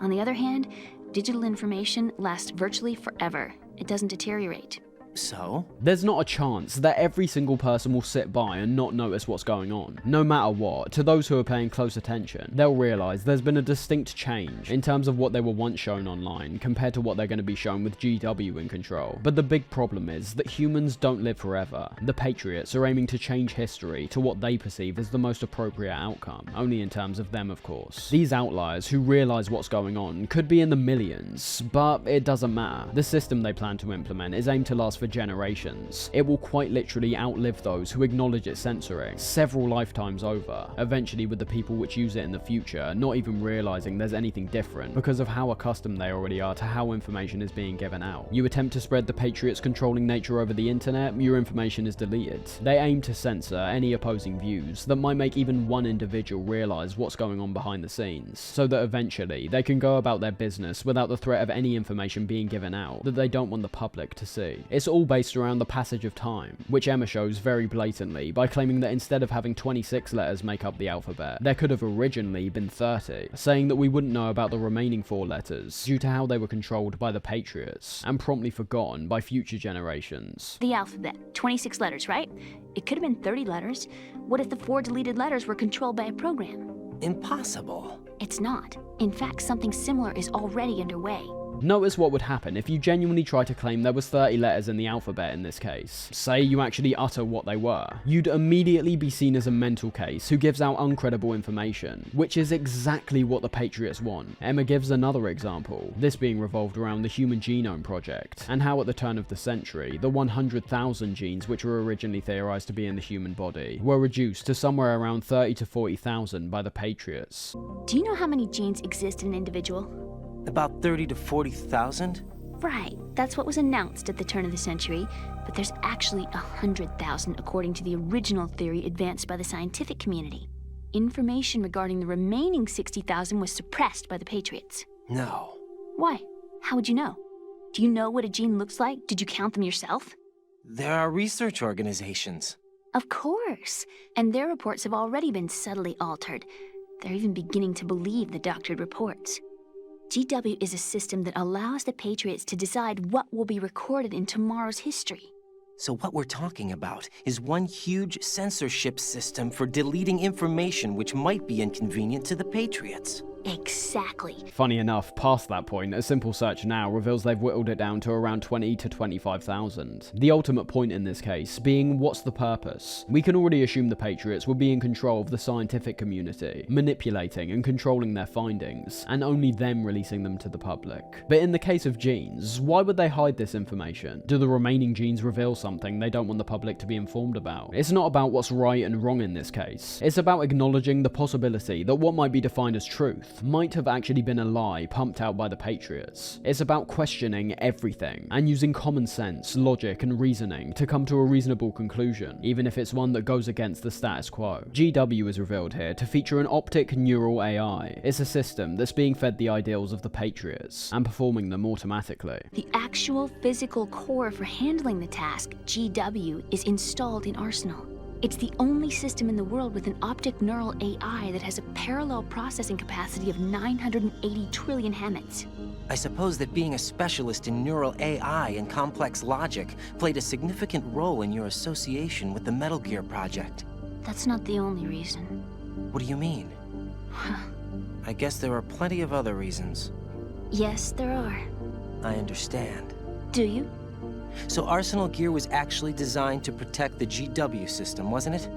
Speaker 11: On the other hand, digital information lasts virtually forever. It doesn't deteriorate.
Speaker 23: So?
Speaker 1: There's not a chance that every single person will sit by and not notice what's going on. No matter what, to those who are paying close attention, they'll realise there's been a distinct change in terms of what they were once shown online compared to what they're going to be shown with GW in control. But the big problem is that humans don't live forever. The Patriots are aiming to change history to what they perceive as the most appropriate outcome, only in terms of them, of course. These outliers who realise what's going on could be in the millions, but it doesn't matter. The system they plan to implement is aimed to last for generations. It will quite literally outlive those who acknowledge its censoring, several lifetimes over, eventually with the people which use it in the future not even realizing there's anything different because of how accustomed they already are to how information is being given out. You attempt to spread the Patriots' controlling nature over the internet, your information is deleted. They aim to censor any opposing views that might make even one individual realize what's going on behind the scenes, so that eventually they can go about their business without the threat of any information being given out that they don't want the public to see. It's all based around the passage of time, which Emma shows very blatantly by claiming that instead of having 26 letters make up the alphabet, there could have originally been 30, saying that we wouldn't know about the remaining 4 letters due to how they were controlled by the Patriots, and promptly forgotten by future generations.
Speaker 11: The alphabet, 26 letters, right? It could have been 30 letters. What if the 4 deleted letters were controlled by a program?
Speaker 23: Impossible.
Speaker 11: It's not. In fact, something similar is already underway.
Speaker 1: Notice what would happen if you genuinely try to claim there was 30 letters in the alphabet in this case. Say you actually utter what they were. You'd immediately be seen as a mental case who gives out uncredible information, which is exactly what the Patriots want. Emma gives another example, this being revolved around the Human Genome Project, and how at the turn of the century, the 100,000 genes which were originally theorized to be in the human body were reduced to somewhere around 30 to 40,000 by the Patriots.
Speaker 11: Do you know how many genes exist in an individual?
Speaker 23: About 30 to 40,000?
Speaker 11: Right, that's what was announced at the turn of the century, but there's actually 100,000 according to the original theory advanced by the scientific community. Information regarding the remaining 60,000 was suppressed by the Patriots.
Speaker 23: No.
Speaker 11: Why? How would you know? Do you know what a gene looks like? Did you count them yourself?
Speaker 23: There are research organizations.
Speaker 11: Of course, and their reports have already been subtly altered. They're even beginning to believe the doctored reports. GW is a system that allows the Patriots to decide what will be recorded in tomorrow's history.
Speaker 23: So what we're talking about is one huge censorship system for deleting information which might be inconvenient to the Patriots.
Speaker 11: Exactly.
Speaker 1: Funny enough, past that point, a simple search now reveals they've whittled it down to around 20 to 25,000. The ultimate point in this case being, what's the purpose? We can already assume the Patriots will be in control of the scientific community, manipulating and controlling their findings, and only them releasing them to the public. But in the case of genes, why would they hide this information? Do the remaining genes reveal something they don't want the public to be informed about? It's not about what's right and wrong in this case. It's about acknowledging the possibility that what might be defined as truth Earth might have actually been a lie pumped out by the Patriots. It's about questioning everything and using common sense, logic, and reasoning to come to a reasonable conclusion, even if it's one that goes against the status quo. GW is revealed here to feature an optic neural AI. It's a system that's being fed the ideals of the Patriots and performing them automatically.
Speaker 11: The actual physical core for handling the task, GW, is installed in Arsenal. It's the only system in the world with an optic neural AI that has a parallel processing capacity of 980 trillion Hammets.
Speaker 23: I suppose that being a specialist in neural AI and complex logic played a significant role in your association with the Metal Gear project.
Speaker 11: That's not the only reason.
Speaker 23: What do you mean? I guess there are plenty of other reasons.
Speaker 11: Yes, there are.
Speaker 23: I understand.
Speaker 11: Do you?
Speaker 23: So Arsenal Gear was actually designed to protect the GW system, wasn't it?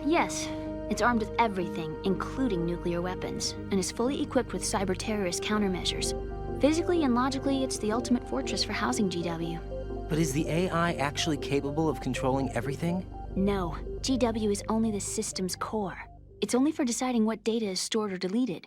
Speaker 11: Yes. It's armed with everything, including nuclear weapons, and is fully equipped with cyber-terrorist countermeasures. Physically and logically, it's the ultimate fortress for housing GW.
Speaker 23: But is the AI actually capable of controlling everything?
Speaker 11: No. GW is only the system's core. It's only for deciding what data is stored or deleted.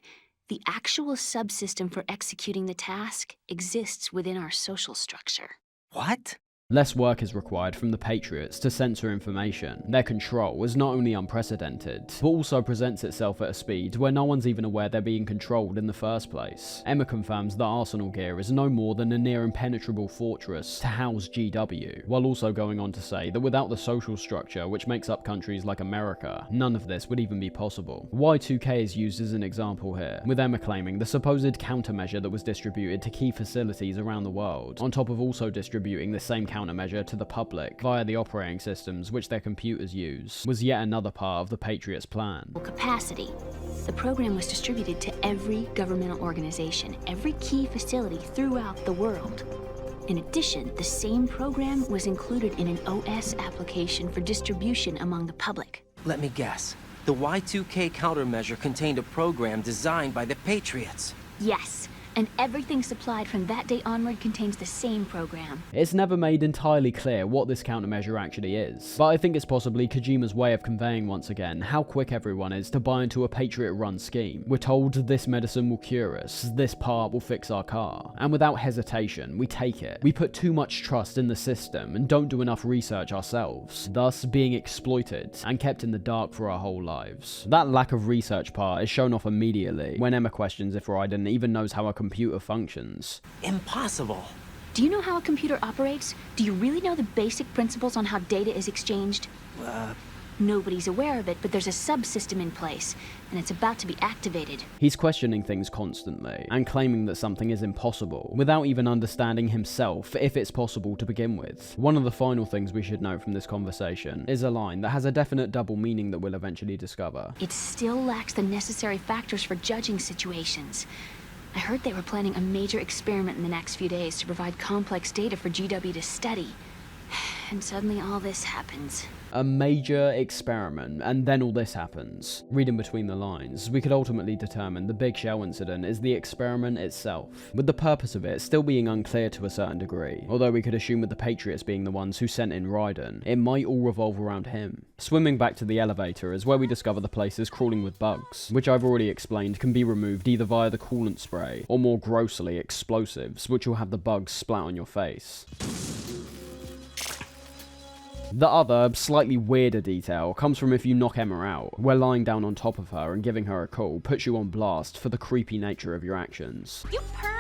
Speaker 11: The actual subsystem for executing the task exists within our social structure.
Speaker 23: What?
Speaker 1: Less work is required from the Patriots to censor information. Their control is not only unprecedented, but also presents itself at a speed where no one's even aware they're being controlled in the first place. Emma confirms that Arsenal Gear is no more than a near impenetrable fortress to house GW, while also going on to say that without the social structure which makes up countries like America, none of this would even be possible. Y2K is used as an example here, with Emma claiming the supposed countermeasure that was distributed to key facilities around the world, on top of also distributing the same countermeasure to the public via the operating systems which their computers use, was yet another part of the Patriots' plan.
Speaker 11: Capacity. The program was distributed to every governmental organization, every key facility throughout the world. In addition, the same program was included in an OS application for distribution among the public.
Speaker 23: Let me guess. The Y2K countermeasure contained a program designed by the Patriots.
Speaker 11: Yes. And everything supplied from that day onward contains the same program.
Speaker 1: It's never made entirely clear what this countermeasure actually is, but I think it's possibly Kojima's way of conveying once again how quick everyone is to buy into a Patriot-run scheme. We're told this medicine will cure us, this part will fix our car, and without hesitation, we take it. We put too much trust in the system and don't do enough research ourselves, thus being exploited and kept in the dark for our whole lives. That lack of research part is shown off immediately when Emma questions if Raiden even knows how a computer functions.
Speaker 23: Impossible.
Speaker 11: Do you know how a computer operates? Do you really know the basic principles on how data is exchanged? Nobody's aware of it, but there's a subsystem in place, and it's about to be activated.
Speaker 1: He's questioning things constantly, and claiming that something is impossible, without even understanding himself if it's possible to begin with. One of the final things we should note from this conversation is a line that has a definite double meaning that we'll eventually discover.
Speaker 11: It still lacks the necessary factors for judging situations. I heard they were planning a major experiment in the next few days to provide complex data for GW to study. And suddenly all this happens.
Speaker 1: A major experiment, and then all this happens. Reading between the lines, we could ultimately determine the Big Shell incident is the experiment itself, with the purpose of it still being unclear to a certain degree, although we could assume with the Patriots being the ones who sent in Raiden, it might all revolve around him. Swimming back to the elevator is where we discover the place is crawling with bugs, which I've already explained can be removed either via the coolant spray, or more grossly, explosives, which will have the bugs splat on your face. The other, slightly weirder detail comes from if you knock Emma out, where lying down on top of her and giving her a call puts you on blast for the creepy nature of your actions.
Speaker 11: You perv!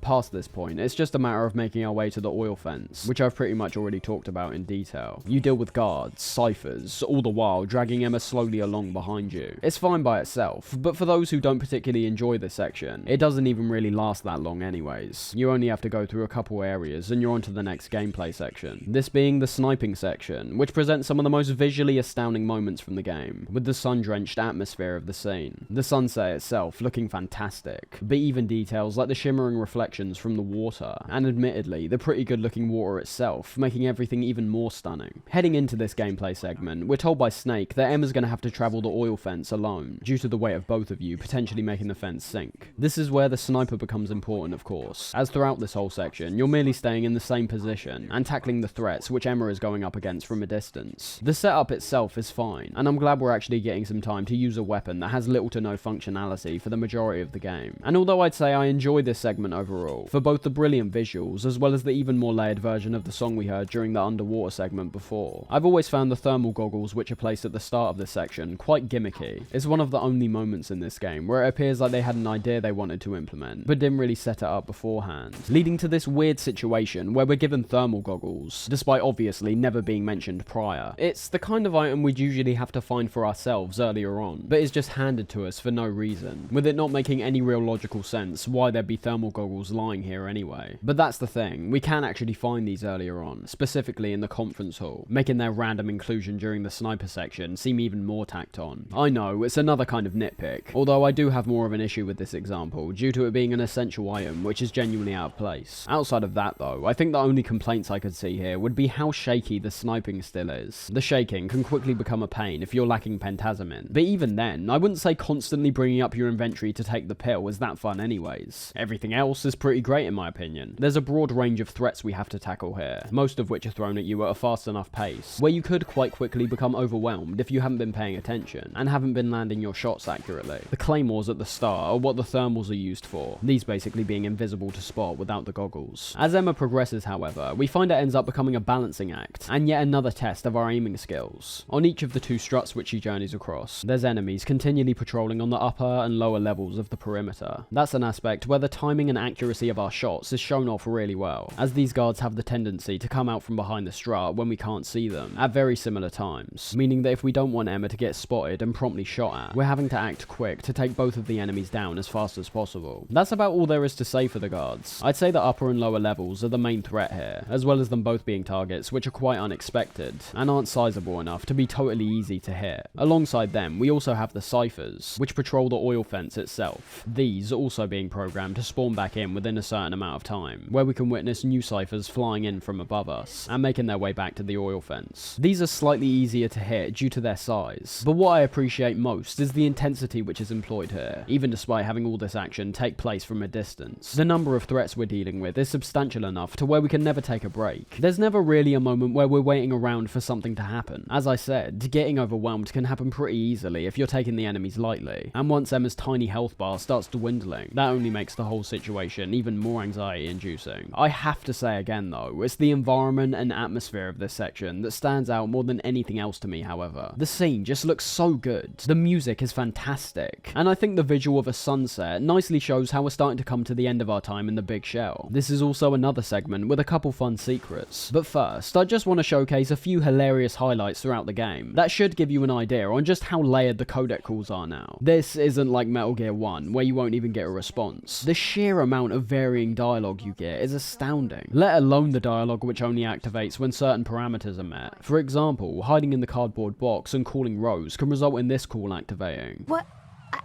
Speaker 1: Past this point, it's just a matter of making our way to the oil fence, which I've pretty much already talked about in detail. You deal with guards, ciphers, all the while dragging Emma slowly along behind you. It's fine by itself, but for those who don't particularly enjoy this section, it doesn't even really last that long anyways. You only have to go through a couple areas and you're on to the next gameplay section. This being the sniping section, which presents some of the most visually astounding moments from the game, with the sun-drenched atmosphere of the scene. The sunset itself looking fantastic, but even details like the shimmering reflection reflections from the water, and admittedly, the pretty good looking water itself, making everything even more stunning. Heading into this gameplay segment, we're told by Snake that Emma's going to have to travel the oil fence alone, due to the weight of both of you potentially making the fence sink. This is where the sniper becomes important, of course, as throughout this whole section, you're merely staying in the same position, and tackling the threats which Emma is going up against from a distance. The setup itself is fine, and I'm glad we're actually getting some time to use a weapon that has little to no functionality for the majority of the game. And although I'd say I enjoy this segment overall, for both the brilliant visuals as well as the even more layered version of the song we heard during the underwater segment before, I've always found the thermal goggles which are placed at the start of this section quite gimmicky. It's one of the only moments in this game where it appears like they had an idea they wanted to implement, but didn't really set it up beforehand, leading to this weird situation where we're given thermal goggles, despite obviously never being mentioned prior. It's the kind of item we'd usually have to find for ourselves earlier on, but is just handed to us for no reason, with it not making any real logical sense why there'd be thermal goggles lying here anyway. But that's the thing, we can actually find these earlier on, specifically in the conference hall, making their random inclusion during the sniper section seem even more tacked on. I know, it's another kind of nitpick, although I do have more of an issue with this example, due to it being an essential item which is genuinely out of place. Outside of that though, I think the only complaints I could see here would be how shaky the sniping still is. The shaking can quickly become a pain if you're lacking pentazamin, but even then, I wouldn't say constantly bringing up your inventory to take the pill is that fun anyways. Everything else is pretty great in my opinion. There's a broad range of threats we have to tackle here, most of which are thrown at you at a fast enough pace, where you could quite quickly become overwhelmed if you haven't been paying attention, and haven't been landing your shots accurately. The claymores at the start are what the thermals are used for, these basically being invisible to spot without the goggles. As Emma progresses however, we find it ends up becoming a balancing act, and yet another test of our aiming skills. On each of the two struts which she journeys across, there's enemies continually patrolling on the upper and lower levels of the perimeter. That's an aspect where the timing and accuracy of our shots is shown off really well, as these guards have the tendency to come out from behind the strut when we can't see them, at very similar times, meaning that if we don't want Emma to get spotted and promptly shot at, we're having to act quick to take both of the enemies down as fast as possible. That's about all there is to say for the guards. I'd say the upper and lower levels are the main threat here, as well as them both being targets which are quite unexpected, and aren't sizable enough to be totally easy to hit. Alongside them, we also have the ciphers, which patrol the oil fence itself. These are also being programmed to spawn back in within a certain amount of time, where we can witness new ciphers flying in from above us, and making their way back to the oil fence. These are slightly easier to hit due to their size, but what I appreciate most is the intensity which is employed here, even despite having all this action take place from a distance. The number of threats we're dealing with is substantial enough to where we can never take a break. There's never really a moment where we're waiting around for something to happen. As I said, getting overwhelmed can happen pretty easily if you're taking the enemies lightly, and once Emma's tiny health bar starts dwindling, that only makes the whole situation even more anxiety inducing. I have to say again though, it's the environment and atmosphere of this section that stands out more than anything else to me however. The scene just looks so good, the music is fantastic, and I think the visual of a sunset nicely shows how we're starting to come to the end of our time in the Big Shell. This is also another segment with a couple fun secrets, but first I just want to showcase a few hilarious highlights throughout the game that should give you an idea on just how layered the codec calls are now. This isn't like Metal Gear 1 where you won't even get a response. The sheer amount of varying dialogue you get is astounding, let alone the dialogue which only activates when certain parameters are met. For example, hiding in the cardboard box and calling Rose can result in this call activating.
Speaker 15: What?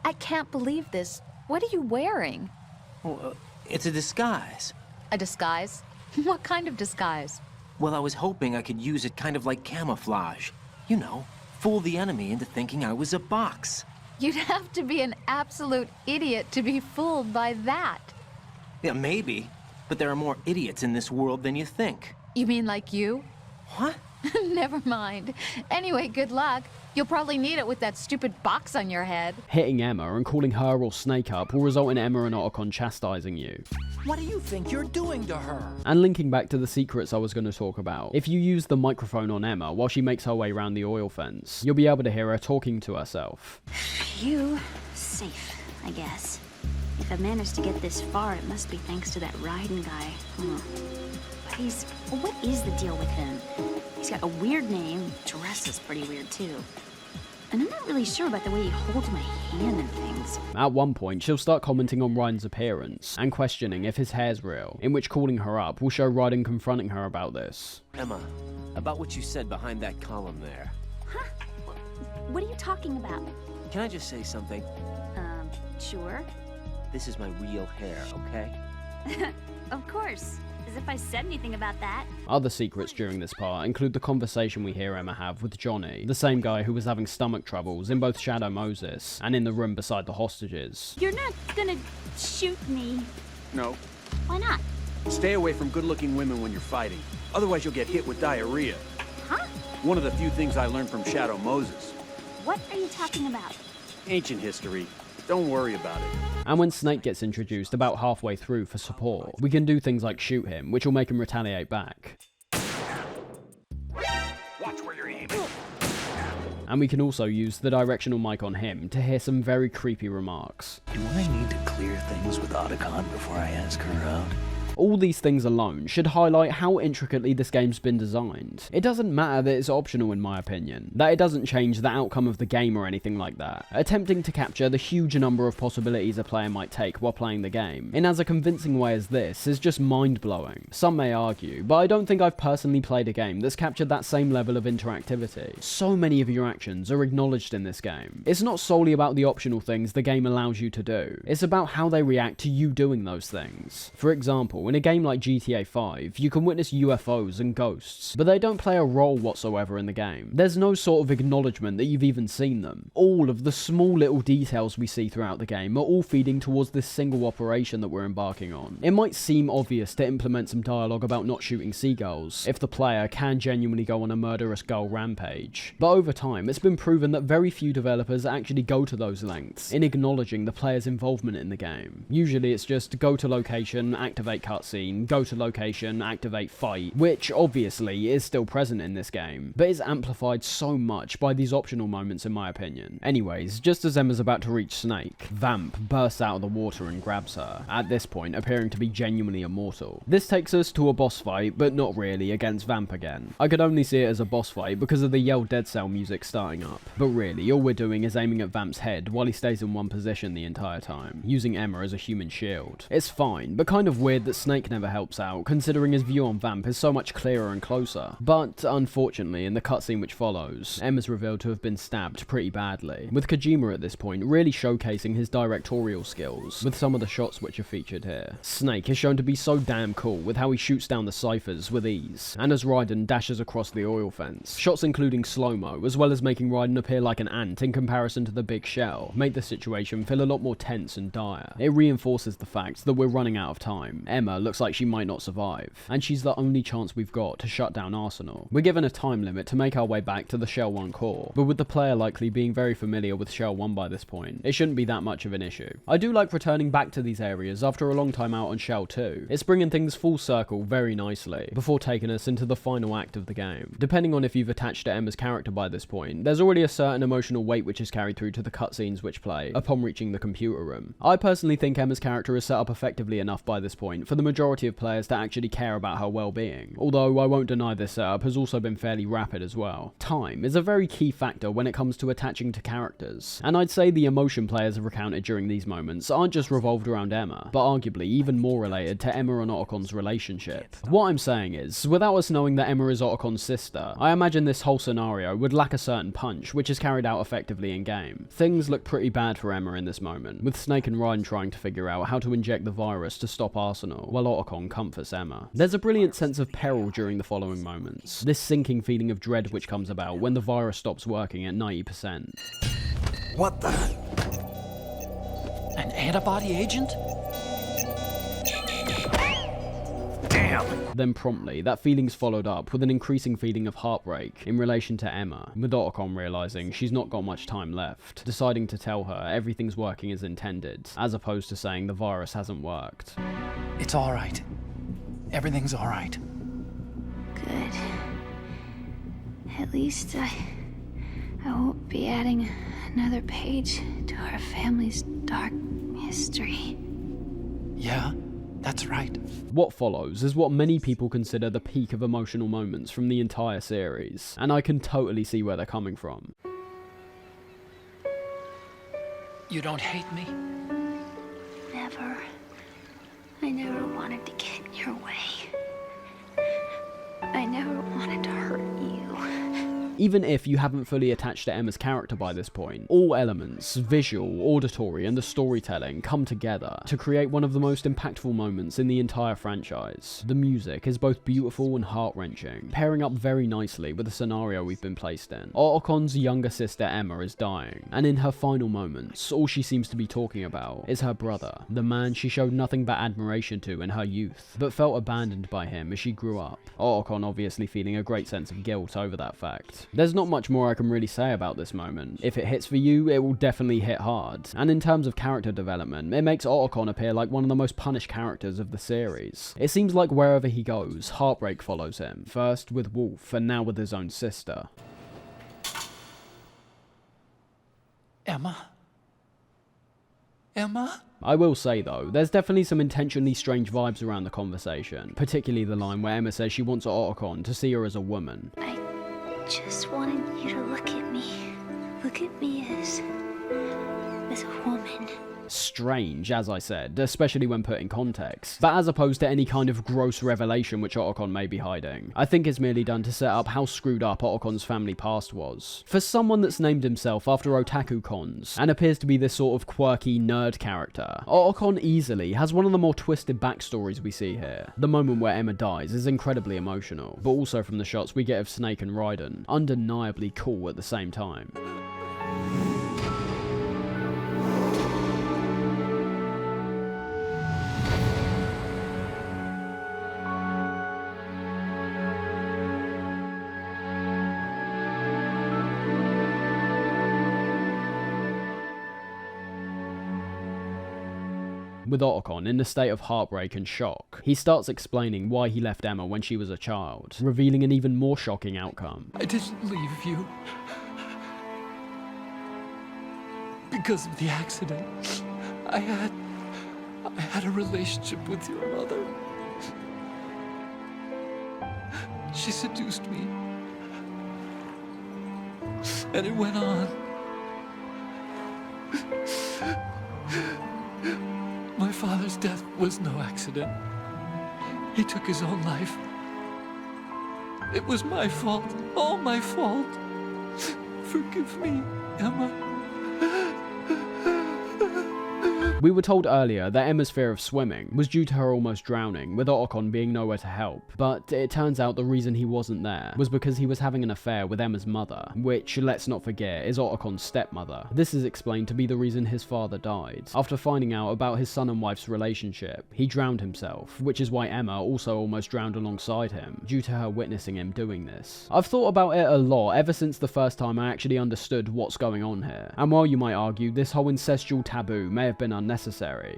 Speaker 15: I can't believe this. What are you wearing?
Speaker 23: Well, it's a disguise.
Speaker 15: A disguise? What kind of disguise?
Speaker 23: Well, I was hoping I could use it kind of like camouflage. You know, fool the enemy into thinking I was a box.
Speaker 15: You'd have to be an absolute idiot to be fooled by that.
Speaker 23: Yeah, maybe. But there are more idiots in this world than you think.
Speaker 15: You mean like you?
Speaker 23: What?
Speaker 15: Never mind. Anyway, good luck. You'll probably need it with that stupid box on your head.
Speaker 1: Hitting Emma and calling her or Snake up will result in Emma and Otacon chastising you.
Speaker 19: What do you think you're doing to her?
Speaker 1: And linking back to the secrets I was going to talk about, if you use the microphone on Emma while she makes her way around the oil fence, you'll be able to hear her talking to herself.
Speaker 11: Phew, safe, I guess. If I managed to get this far, it must be thanks to that riding guy. But what is the deal with him? He's got a weird name, dress is pretty weird too. And I'm not really sure about the way he holds my hand and things.
Speaker 1: At one point, she'll start commenting on Raiden's appearance, and questioning if his hair's real, in which calling her up will show Raiden confronting her about this.
Speaker 17: Emma, about what you said behind that column there.
Speaker 11: Huh? What are you talking about?
Speaker 17: Can I just say something?
Speaker 11: Sure.
Speaker 17: This is my real hair, okay?
Speaker 14: Of course. As if I said anything about that.
Speaker 1: Other secrets during this part include the conversation we hear Emma have with Johnny, the same guy who was having stomach troubles in both Shadow Moses and in the room beside the hostages.
Speaker 14: You're not gonna shoot me.
Speaker 21: No.
Speaker 14: Why not?
Speaker 21: Stay away from good-looking women when you're fighting. Otherwise you'll get hit with diarrhea.
Speaker 14: Huh?
Speaker 21: One of the few things I learned from Shadow Moses.
Speaker 14: What are you talking about?
Speaker 21: Ancient history. Don't worry about it.
Speaker 1: And when Snake gets introduced about halfway through for support, we can do things like shoot him, which will make him retaliate back.
Speaker 21: Watch where you're aiming.
Speaker 1: And we can also use the directional mic on him to hear some very creepy remarks.
Speaker 18: Do I need to clear things with Otacon before I ask her out?
Speaker 1: All these things alone should highlight how intricately this game's been designed. It doesn't matter that it's optional in my opinion, that it doesn't change the outcome of the game or anything like that, attempting to capture the huge number of possibilities a player might take while playing the game, in as a convincing way as this, is just mind-blowing. Some may argue, but I don't think I've personally played a game that's captured that same level of interactivity. So many of your actions are acknowledged in this game. It's not solely about the optional things the game allows you to do, it's about how they react to you doing those things. For example, in a game like GTA 5, you can witness UFOs and ghosts, but they don't play a role whatsoever in the game. There's no sort of acknowledgement that you've even seen them. All of the small little details we see throughout the game are all feeding towards this single operation that we're embarking on. It might seem obvious to implement some dialogue about not shooting seagulls, if the player can genuinely go on a murderous gull rampage, but over time it's been proven that very few developers actually go to those lengths in acknowledging the player's involvement in the game. Usually it's just go to location, activate cutscene, go to location, activate fight, which obviously is still present in this game, but is amplified so much by these optional moments in my opinion. Anyways, just as Emma's about to reach Snake, Vamp bursts out of the water and grabs her, at this point appearing to be genuinely immortal. This takes us to a boss fight, but not really, against Vamp again. I could only see it as a boss fight because of the Yell Dead Cell music starting up, but really all we're doing is aiming at Vamp's head while he stays in one position the entire time, using Emma as a human shield. It's fine, but kind of weird that Snake never helps out, considering his view on Vamp is so much clearer and closer. But unfortunately, in the cutscene which follows, Emma's revealed to have been stabbed pretty badly, with Kojima at this point really showcasing his directorial skills, with some of the shots which are featured here. Snake is shown to be so damn cool with how he shoots down the ciphers with ease, and as Raiden dashes across the oil fence, shots including slow-mo, as well as making Raiden appear like an ant in comparison to the big shell, make the situation feel a lot more tense and dire. It reinforces the fact that we're running out of time. Emma looks like she might not survive, and she's the only chance we've got to shut down Arsenal. We're given a time limit to make our way back to the Shell 1 core, but with the player likely being very familiar with Shell 1 by this point, it shouldn't be that much of an issue. I do like returning back to these areas after a long time out on Shell 2. It's bringing things full circle very nicely, before taking us into the final act of the game. Depending on if you've attached to Emma's character by this point, there's already a certain emotional weight which is carried through to the cutscenes which play upon reaching the computer room. I personally think Emma's character is set up effectively enough by this point for the majority of players to actually care about her well-being, although I won't deny this setup has also been fairly rapid as well. Time is a very key factor when it comes to attaching to characters, and I'd say the emotion players have recounted during these moments aren't just revolved around Emma, but arguably even more related to Emma and Otacon's relationship. What I'm saying is, without us knowing that Emma is Otacon's sister, I imagine this whole scenario would lack a certain punch, which is carried out effectively in-game. Things look pretty bad for Emma in this moment, with Snake and Raiden trying to figure out how to inject the virus to stop Arsenal, while Otacon comforts Emma. There's a brilliant sense of peril during the following moments, this sinking feeling of dread which comes about when the virus stops working at 90%.
Speaker 23: What the? An antibody agent? Damn!
Speaker 1: Then promptly, that feeling's followed up with an increasing feeling of heartbreak in relation to Emma, with Otacon realizing she's not got much time left, deciding to tell her everything's working as intended, as opposed to saying the virus hasn't worked.
Speaker 19: It's alright. Everything's alright.
Speaker 11: Good. At least I won't be adding another page to our family's dark history.
Speaker 19: Yeah, that's right.
Speaker 1: What follows is what many people consider the peak of emotional moments from the entire series, and I can totally see where they're coming from.
Speaker 19: You don't hate me?
Speaker 11: Never. I never wanted to get in your way. I never wanted to hurt you.
Speaker 1: Even if you haven't fully attached to Emma's character by this point, all elements, visual, auditory, and the storytelling come together to create one of the most impactful moments in the entire franchise. The music is both beautiful and heart-wrenching, pairing up very nicely with the scenario we've been placed in. Otokon's younger sister Emma is dying, and in her final moments, all she seems to be talking about is her brother, the man she showed nothing but admiration to in her youth, but felt abandoned by him as she grew up. Otokon obviously feeling a great sense of guilt over that fact. There's not much more I can really say about this moment. If it hits for you, it will definitely hit hard, and in terms of character development, it makes Otokon appear like one of the most punished characters of the series. It seems like wherever he goes, heartbreak follows him, first with Wolf, and now with his own sister.
Speaker 19: Emma? Emma?
Speaker 1: I will say though, there's definitely some intentionally strange vibes around the conversation, particularly the line where Emma says she wants Otokon to see her as a woman.
Speaker 11: I just wanted you to look at me. Look at me as a woman.
Speaker 1: Strange, as I said, especially when put in context, but as opposed to any kind of gross revelation which Otokon may be hiding. I think it's merely done to set up how screwed up Otokon's family past was. For someone that's named himself after otaku cons, and appears to be this sort of quirky nerd character, Otokon easily has one of the more twisted backstories we see here. The moment where Emma dies is incredibly emotional, but also from the shots we get of Snake and Raiden, undeniably cool at the same time. With Otokon in a state of heartbreak and shock, he starts explaining why he left Emma when she was a child, revealing an even more shocking outcome.
Speaker 19: I didn't leave you because of the accident. I had a relationship with your mother. She seduced me, and it went on. My father's death was no accident. He took his own life. It was my fault, all my fault. Forgive me, Emma.
Speaker 1: We were told earlier that Emma's fear of swimming was due to her almost drowning, with Otokon being nowhere to help, but it turns out the reason he wasn't there was because he was having an affair with Emma's mother, which, let's not forget, is Otokon's stepmother. This is explained to be the reason his father died. After finding out about his son and wife's relationship, he drowned himself, which is why Emma also almost drowned alongside him, due to her witnessing him doing this. I've thought about it a lot ever since the first time I actually understood what's going on here, and while you might argue this whole incestual taboo may have been unnecessary,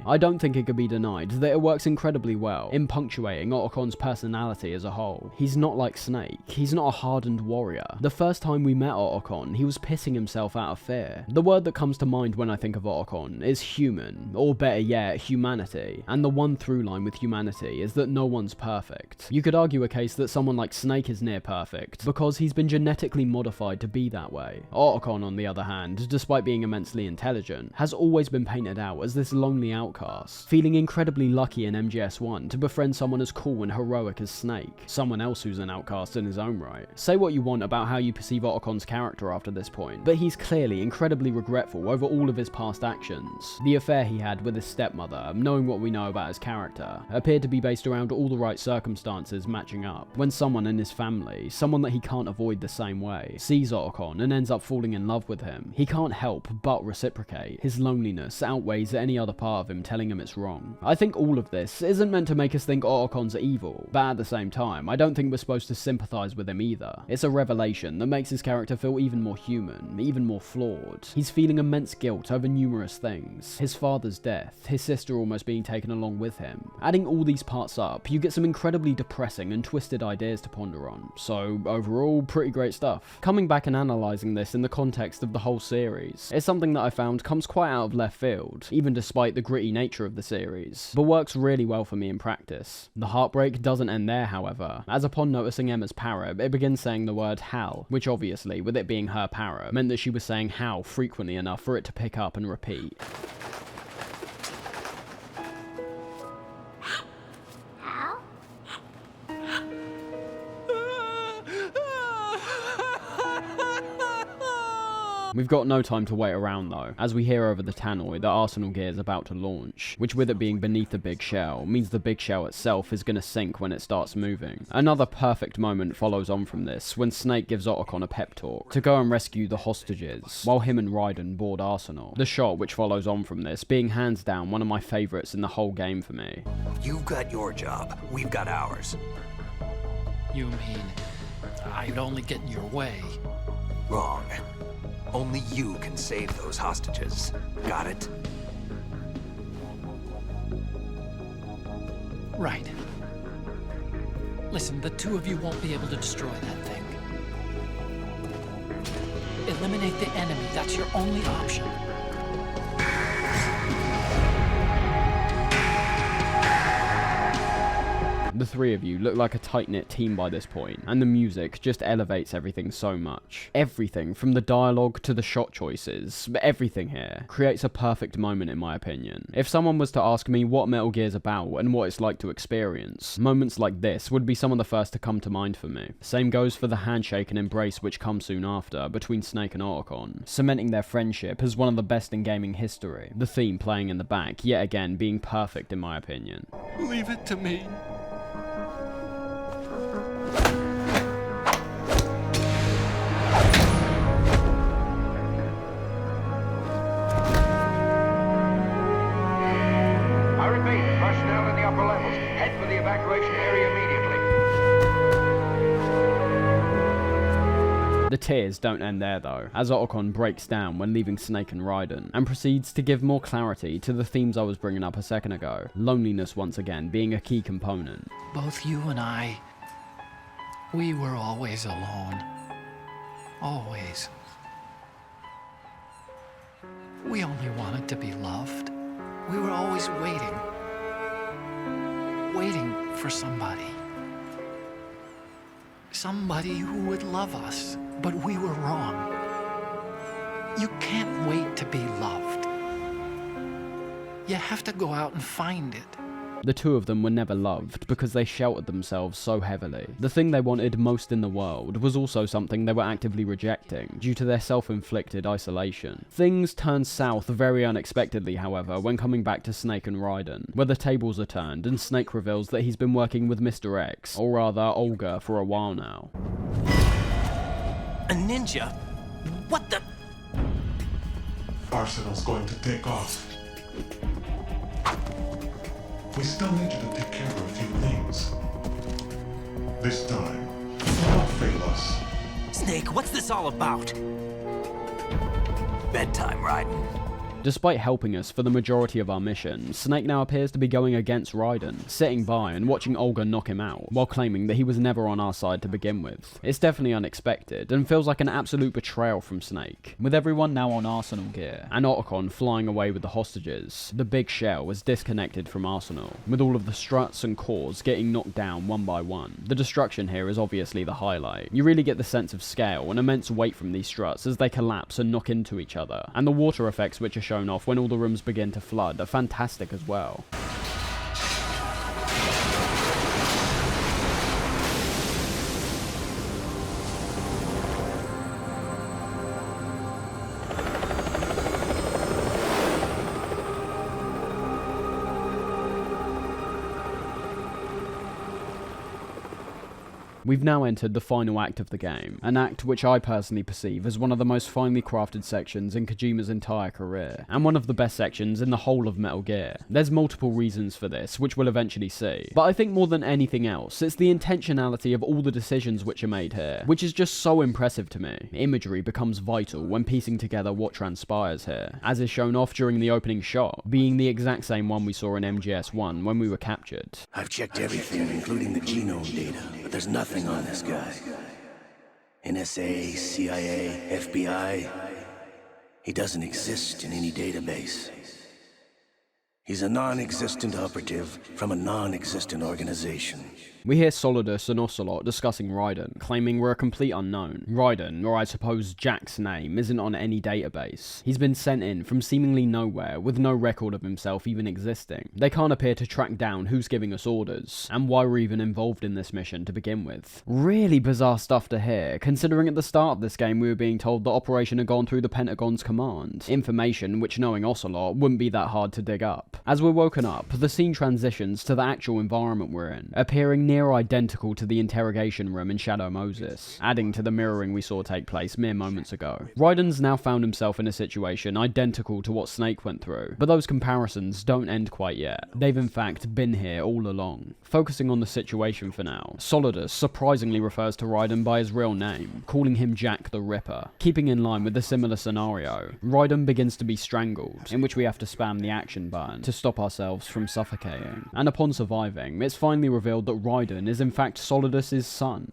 Speaker 1: I don't think it could be denied that it works incredibly well in punctuating Otokon's personality as a whole. He's not like Snake, he's not a hardened warrior. The first time we met Otokon, he was pissing himself out of fear. The word that comes to mind when I think of Otokon is human, or better yet, humanity, and the one through line with humanity is that no one's perfect. You could argue a case that someone like Snake is near perfect, because he's been genetically modified to be that way. Otokon, on the other hand, despite being immensely intelligent, has always been painted out as this lonely outcast, feeling incredibly lucky in MGS1 to befriend someone as cool and heroic as Snake, someone else who's an outcast in his own right. Say what you want about how you perceive Otokon's character after this point, but he's clearly incredibly regretful over all of his past actions. The affair he had with his stepmother, knowing what we know about his character, appeared to be based around all the right circumstances matching up, when someone in his family, someone that he can't avoid the same way, sees Otokon and ends up falling in love with him. He can't help but reciprocate. His loneliness outweighs any other part of him telling him it's wrong. I think all of this isn't meant to make us think Otokon's evil, but at the same time, I don't think we're supposed to sympathize with him either. It's a revelation that makes his character feel even more human, even more flawed. He's feeling immense guilt over numerous things. His father's death, his sister almost being taken along with him. Adding all these parts up, you get some incredibly depressing and twisted ideas to ponder on. So overall, pretty great stuff. Coming back and analysing this in the context of the whole series is something that I found comes quite out of left field, even despite the gritty nature of the series, but works really well for me in practice. The heartbreak doesn't end there, however, as upon noticing Emma's parrot, it begins saying the word Hal, which obviously, with it being her parrot, meant that she was saying Hal frequently enough for it to pick up and repeat. We've got no time to wait around though, as we hear over the tannoy that Arsenal Gear is about to launch, which with it being beneath the big shell, means the big shell itself is going to sink when it starts moving. Another perfect moment follows on from this, when Snake gives Otacon a pep talk to go and rescue the hostages, while him and Raiden board Arsenal. The shot which follows on from this being hands down one of my favourites in the whole game for me.
Speaker 18: You've got your job, we've got ours.
Speaker 19: You mean I'd only get in your way?
Speaker 18: Wrong. Only you can save those hostages. Got it?
Speaker 19: Right. Listen, the two of you won't be able to destroy that thing. Eliminate the enemy, that's your only option.
Speaker 1: The three of you look like a tight-knit team by this point, and the music just elevates everything so much. Everything, from the dialogue to the shot choices, everything here creates a perfect moment in my opinion. If someone was to ask me what Metal Gear's about and what it's like to experience, moments like this would be some of the first to come to mind for me. Same goes for the handshake and embrace which come soon after between Snake and Otacon, cementing their friendship as one of the best in gaming history. The theme playing in the back, yet again being perfect in my opinion.
Speaker 13: Leave it to me.
Speaker 4: Personnel in the upper levels, head for the evacuation area immediately.
Speaker 1: The tears don't end there though, as Otacon breaks down when leaving Snake and Raiden, and proceeds to give more clarity to the themes I was bringing up a second ago, loneliness once again being a key component.
Speaker 19: Both you and I, we were always alone. Always. We only wanted to be loved. We were always waiting for somebody. Somebody who would love us, but we were wrong. You can't wait to be loved. You have to go out and find it.
Speaker 1: The two of them were never loved because they sheltered themselves so heavily. The thing they wanted most in the world was also something they were actively rejecting due to their self-inflicted isolation. Things turn south very unexpectedly, however, when coming back to Snake and Raiden, where the tables are turned and Snake reveals that he's been working with Mr. X, or rather Olga, for a while now.
Speaker 23: A ninja? What the?
Speaker 9: Arsenal's going to take off. We still need you to take care of a few things. This time, don't fail us.
Speaker 23: Snake, what's this all about?
Speaker 18: Bedtime, Raiden.
Speaker 1: Despite helping us for the majority of our mission, Snake now appears to be going against Raiden, sitting by and watching Olga knock him out, while claiming that he was never on our side to begin with. It's definitely unexpected, and feels like an absolute betrayal from Snake. With everyone now on Arsenal Gear, and Otacon flying away with the hostages, the big shell was disconnected from Arsenal, with all of the struts and cores getting knocked down one by one. The destruction here is obviously the highlight. You really get the sense of scale and immense weight from these struts as they collapse and knock into each other, and the water effects which are shown off when all the rooms begin to flood are fantastic as well. We've now entered the final act of the game, an act which I personally perceive as one of the most finely crafted sections in Kojima's entire career, and one of the best sections in the whole of Metal Gear. There's multiple reasons for this, which we'll eventually see, but I think more than anything else, it's the intentionality of all the decisions which are made here, which is just so impressive to me. Imagery becomes vital when piecing together what transpires here, as is shown off during the opening shot, being the exact same one we saw in MGS1 when we were captured.
Speaker 5: I've checked everything, including the genome data, but there's nothing on this guy. NSA, CIA, FBI. He doesn't exist in any database. He's a non-existent operative from a non-existent organization.
Speaker 1: We hear Solidus and Ocelot discussing Raiden, claiming we're a complete unknown. Raiden, or I suppose Jack's name, isn't on any database. He's been sent in from seemingly nowhere with no record of himself even existing. They can't appear to track down who's giving us orders, and why we're even involved in this mission to begin with. Really bizarre stuff to hear, considering at the start of this game we were being told the operation had gone through the Pentagon's command. Information which, knowing Ocelot, wouldn't be that hard to dig up. As we're woken up, the scene transitions to the actual environment we're in, appearing near identical to the interrogation room in Shadow Moses, adding to the mirroring we saw take place mere moments ago. Raiden's now found himself in a situation identical to what Snake went through, but those comparisons don't end quite yet. They've in fact been here all along. Focusing on the situation for now, Solidus surprisingly refers to Raiden by his real name, calling him Jack the Ripper. Keeping in line with a similar scenario, Raiden begins to be strangled, in which we have to spam the action button to stop ourselves from suffocating. And upon surviving, it's finally revealed that Raiden is in fact Solidus' son.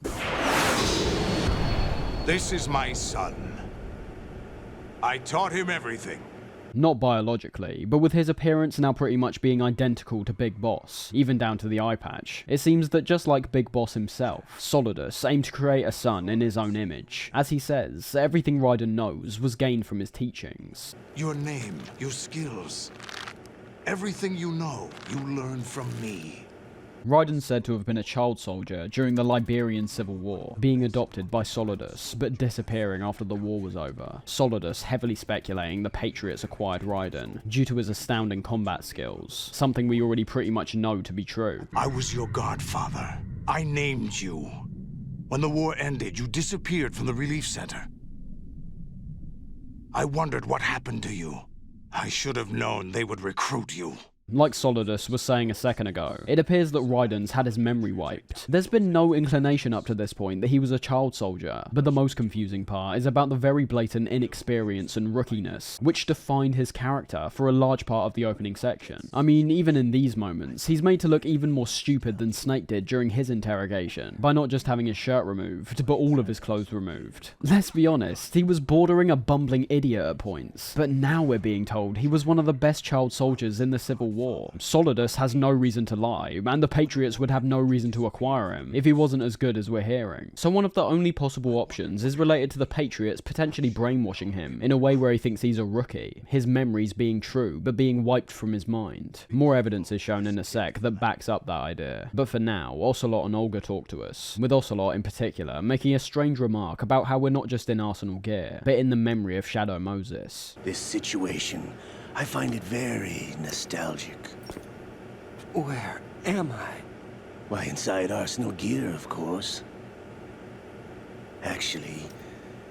Speaker 9: This is my son. I taught him everything.
Speaker 1: Not biologically, but with his appearance now pretty much being identical to Big Boss, even down to the eye patch. It seems that just like Big Boss himself, Solidus aimed to create a son in his own image. As he says, everything Raiden knows was gained from his teachings.
Speaker 9: Your name, your skills, everything you know, you learned from me.
Speaker 1: Raiden's said to have been a child soldier during the Liberian Civil War, being adopted by Solidus, but disappearing after the war was over. Solidus heavily speculating the Patriots acquired Raiden, due to his astounding combat skills, something we already pretty much know to be true.
Speaker 9: I was your godfather. I named you. When the war ended, you disappeared from the relief center. I wondered what happened to you. I should have known they would recruit you.
Speaker 1: Like Solidus was saying a second ago, it appears that Raiden's had his memory wiped. There's been no inclination up to this point that he was a child soldier, but the most confusing part is about the very blatant inexperience and rookiness, which defined his character for a large part of the opening section. I mean, even in these moments, he's made to look even more stupid than Snake did during his interrogation, by not just having his shirt removed, but all of his clothes removed. Let's be honest, he was bordering a bumbling idiot at points, but now we're being told he was one of the best child soldiers in the Civil War. Solidus has no reason to lie, and the Patriots would have no reason to acquire him if he wasn't as good as we're hearing. So one of the only possible options is related to the Patriots potentially brainwashing him in a way where he thinks he's a rookie, his memories being true but being wiped from his mind. More evidence is shown in a sec that backs up that idea, but for now, Ocelot and Olga talk to us, with Ocelot in particular making a strange remark about how we're not just in Arsenal gear, but in the memory of Shadow Moses.
Speaker 8: This situation, I find it very nostalgic. Where am I? Why, inside Arsenal gear, of course. Actually,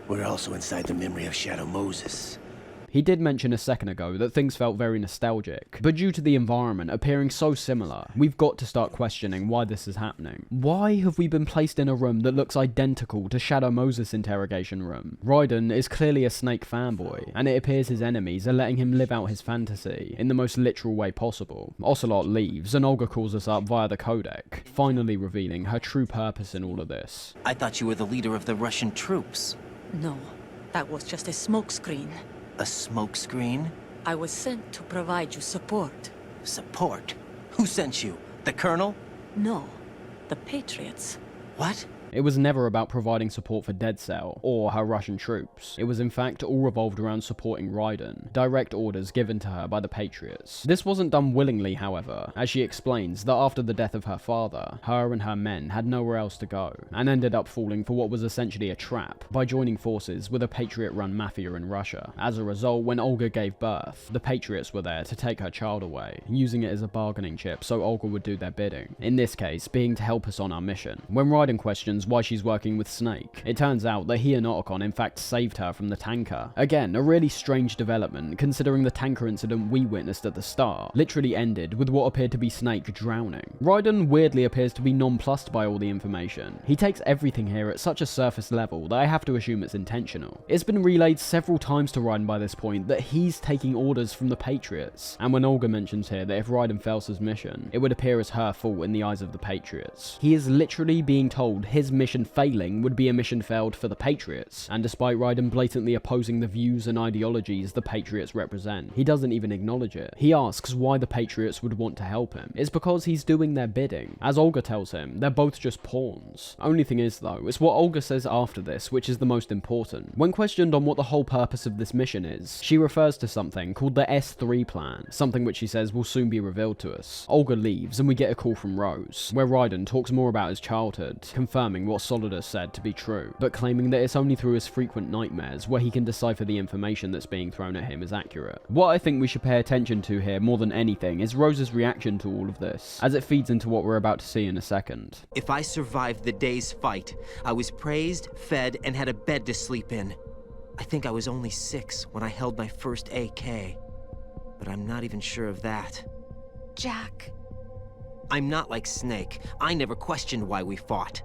Speaker 8: we're also inside the memory of Shadow Moses.
Speaker 1: He did mention a second ago that things felt very nostalgic, but due to the environment appearing so similar, we've got to start questioning why this is happening. Why have we been placed in a room that looks identical to Shadow Moses' interrogation room? Raiden is clearly a Snake fanboy, and it appears his enemies are letting him live out his fantasy in the most literal way possible. Ocelot leaves, and Olga calls us up via the codec, finally revealing her true purpose in all of this.
Speaker 23: I thought you were the leader of the Russian troops.
Speaker 2: No, that was just a smokescreen.
Speaker 23: A smokescreen?
Speaker 2: I was sent to provide you support.
Speaker 23: Support? Who sent you? The Colonel?
Speaker 2: No, the Patriots.
Speaker 23: What?
Speaker 1: It was never about providing support for Dead Cell, or her Russian troops. It was in fact all revolved around supporting Raiden, direct orders given to her by the Patriots. This wasn't done willingly, however, as she explains that after the death of her father, her and her men had nowhere else to go, and ended up falling for what was essentially a trap by joining forces with a Patriot-run mafia in Russia. As a result, when Olga gave birth, the Patriots were there to take her child away, using it as a bargaining chip so Olga would do their bidding. In this case, being to help us on our mission. When Raiden questions why she's working with Snake, it turns out that he and Otacon in fact saved her from the tanker. Again, a really strange development considering the tanker incident we witnessed at the start literally ended with what appeared to be Snake drowning. Raiden weirdly appears to be nonplussed by all the information. He takes everything here at such a surface level that I have to assume it's intentional. It's been relayed several times to Raiden by this point that he's taking orders from the Patriots, and when Olga mentions here that if Raiden fails his mission, it would appear as her fault in the eyes of the Patriots. He is literally being told his his mission failing would be a mission failed for the Patriots, and despite Raiden blatantly opposing the views and ideologies the Patriots represent, he doesn't even acknowledge it. He asks why the Patriots would want to help him. It's because he's doing their bidding. As Olga tells him, they're both just pawns. Only thing is though, it's what Olga says after this which is the most important. When questioned on what the whole purpose of this mission is, she refers to something called the S3 plan, something which she says will soon be revealed to us. Olga leaves and we get a call from Rose, where Raiden talks more about his childhood, confirming what Solidus said to be true, but claiming that it's only through his frequent nightmares where he can decipher the information that's being thrown at him is accurate. What I think we should pay attention to here more than anything is Rose's reaction to all of this, as it feeds into what we're about to see in a second.
Speaker 23: If I survived the day's fight, I was praised, fed, and had a bed to sleep in. I think I was only 6 when I held my first AK, but I'm not even sure of that.
Speaker 15: Jack.
Speaker 23: I'm not like Snake. I never questioned why we fought.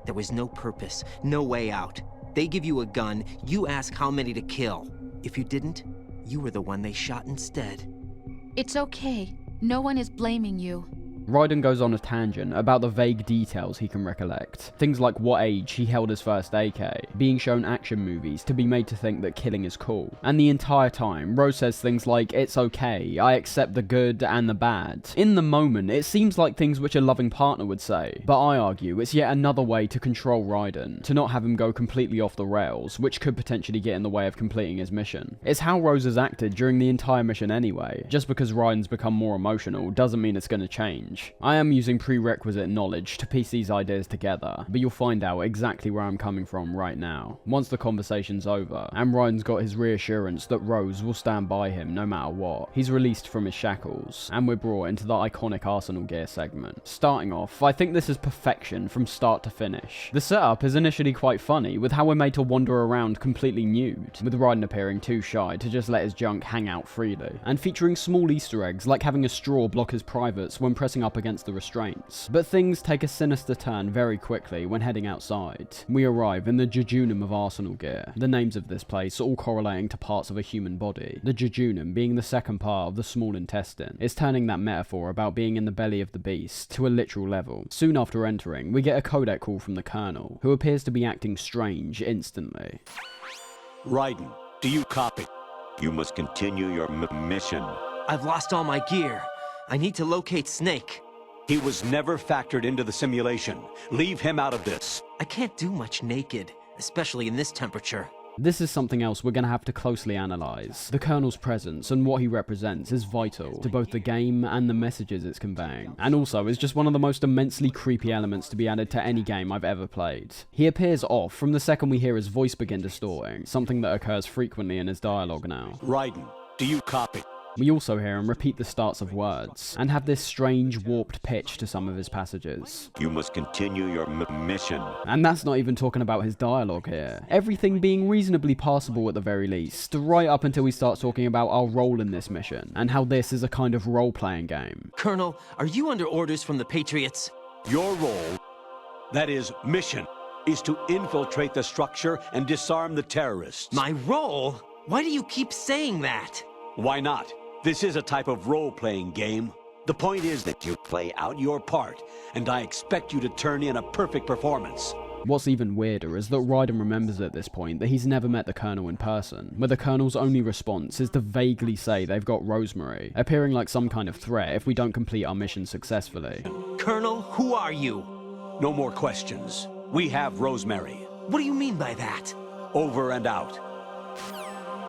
Speaker 23: There was no purpose, no way out. They give you a gun, you ask how many to kill. If you didn't, you were the one they shot instead.
Speaker 15: It's okay. No one is blaming you.
Speaker 1: Raiden goes on a tangent about the vague details he can recollect. Things like what age he held his first AK, being shown action movies to be made to think that killing is cool. And the entire time, Rose says things like, "It's okay, I accept the good and the bad." In the moment, it seems like things which a loving partner would say, but I argue it's yet another way to control Raiden, to not have him go completely off the rails, which could potentially get in the way of completing his mission. It's how Rose has acted during the entire mission anyway. Just because Raiden's become more emotional doesn't mean it's going to change. I am using prerequisite knowledge to piece these ideas together, but you'll find out exactly where I'm coming from right now, once the conversation's over, and Raiden's got his reassurance that Rose will stand by him no matter what. He's released from his shackles, and we're brought into the iconic Arsenal gear segment. Starting off, I think this is perfection from start to finish. The setup is initially quite funny, with how we're made to wander around completely nude, with Raiden appearing too shy to just let his junk hang out freely, and featuring small Easter eggs like having a straw block his privates when pressing up against the restraints. But things take a sinister turn very quickly when heading outside. We arrive in the jejunum of Arsenal gear, the names of this place all correlating to parts of a human body. The jejunum being the second part of the small intestine. It's turning that metaphor about being in the belly of the beast to a literal level. Soon after entering, we get a codec call from the Colonel, who appears to be acting strange instantly.
Speaker 5: Raiden, do you copy?
Speaker 12: You must continue your mission.
Speaker 23: I've lost all my gear. I need to locate Snake.
Speaker 5: He was never factored into the simulation. Leave him out of this.
Speaker 23: I can't do much naked, especially in this temperature.
Speaker 1: This is something else we're going to have to closely analyse. The Colonel's presence and what he represents is vital to both the game and the messages it's conveying, and also is just one of the most immensely creepy elements to be added to any game I've ever played. He appears off from the second we hear his voice begin distorting, something that occurs frequently in his dialogue now.
Speaker 5: Raiden, do you copy?
Speaker 1: We also hear him repeat the starts of words, and have this strange warped pitch to some of his passages.
Speaker 12: You must continue your mission.
Speaker 1: And that's not even talking about his dialogue here. Everything being reasonably passable at the very least, right up until he starts talking about our role in this mission, and how this is a kind of role-playing game.
Speaker 23: Colonel, are you under orders from the Patriots?
Speaker 5: Your role, that is, mission, is to infiltrate the structure and disarm the terrorists.
Speaker 23: My role? Why do you keep saying that?
Speaker 5: Why not? This is a type of role-playing game. The point is that you play out your part, and I expect you to turn in a perfect performance.
Speaker 1: What's even weirder is that Raiden remembers at this point that he's never met the Colonel in person, where the Colonel's only response is to vaguely say they've got Rosemary, appearing like some kind of threat if we don't complete our mission successfully.
Speaker 23: Colonel, who are you?
Speaker 5: No more questions. We have Rosemary.
Speaker 23: What do you mean by that?
Speaker 5: Over and out.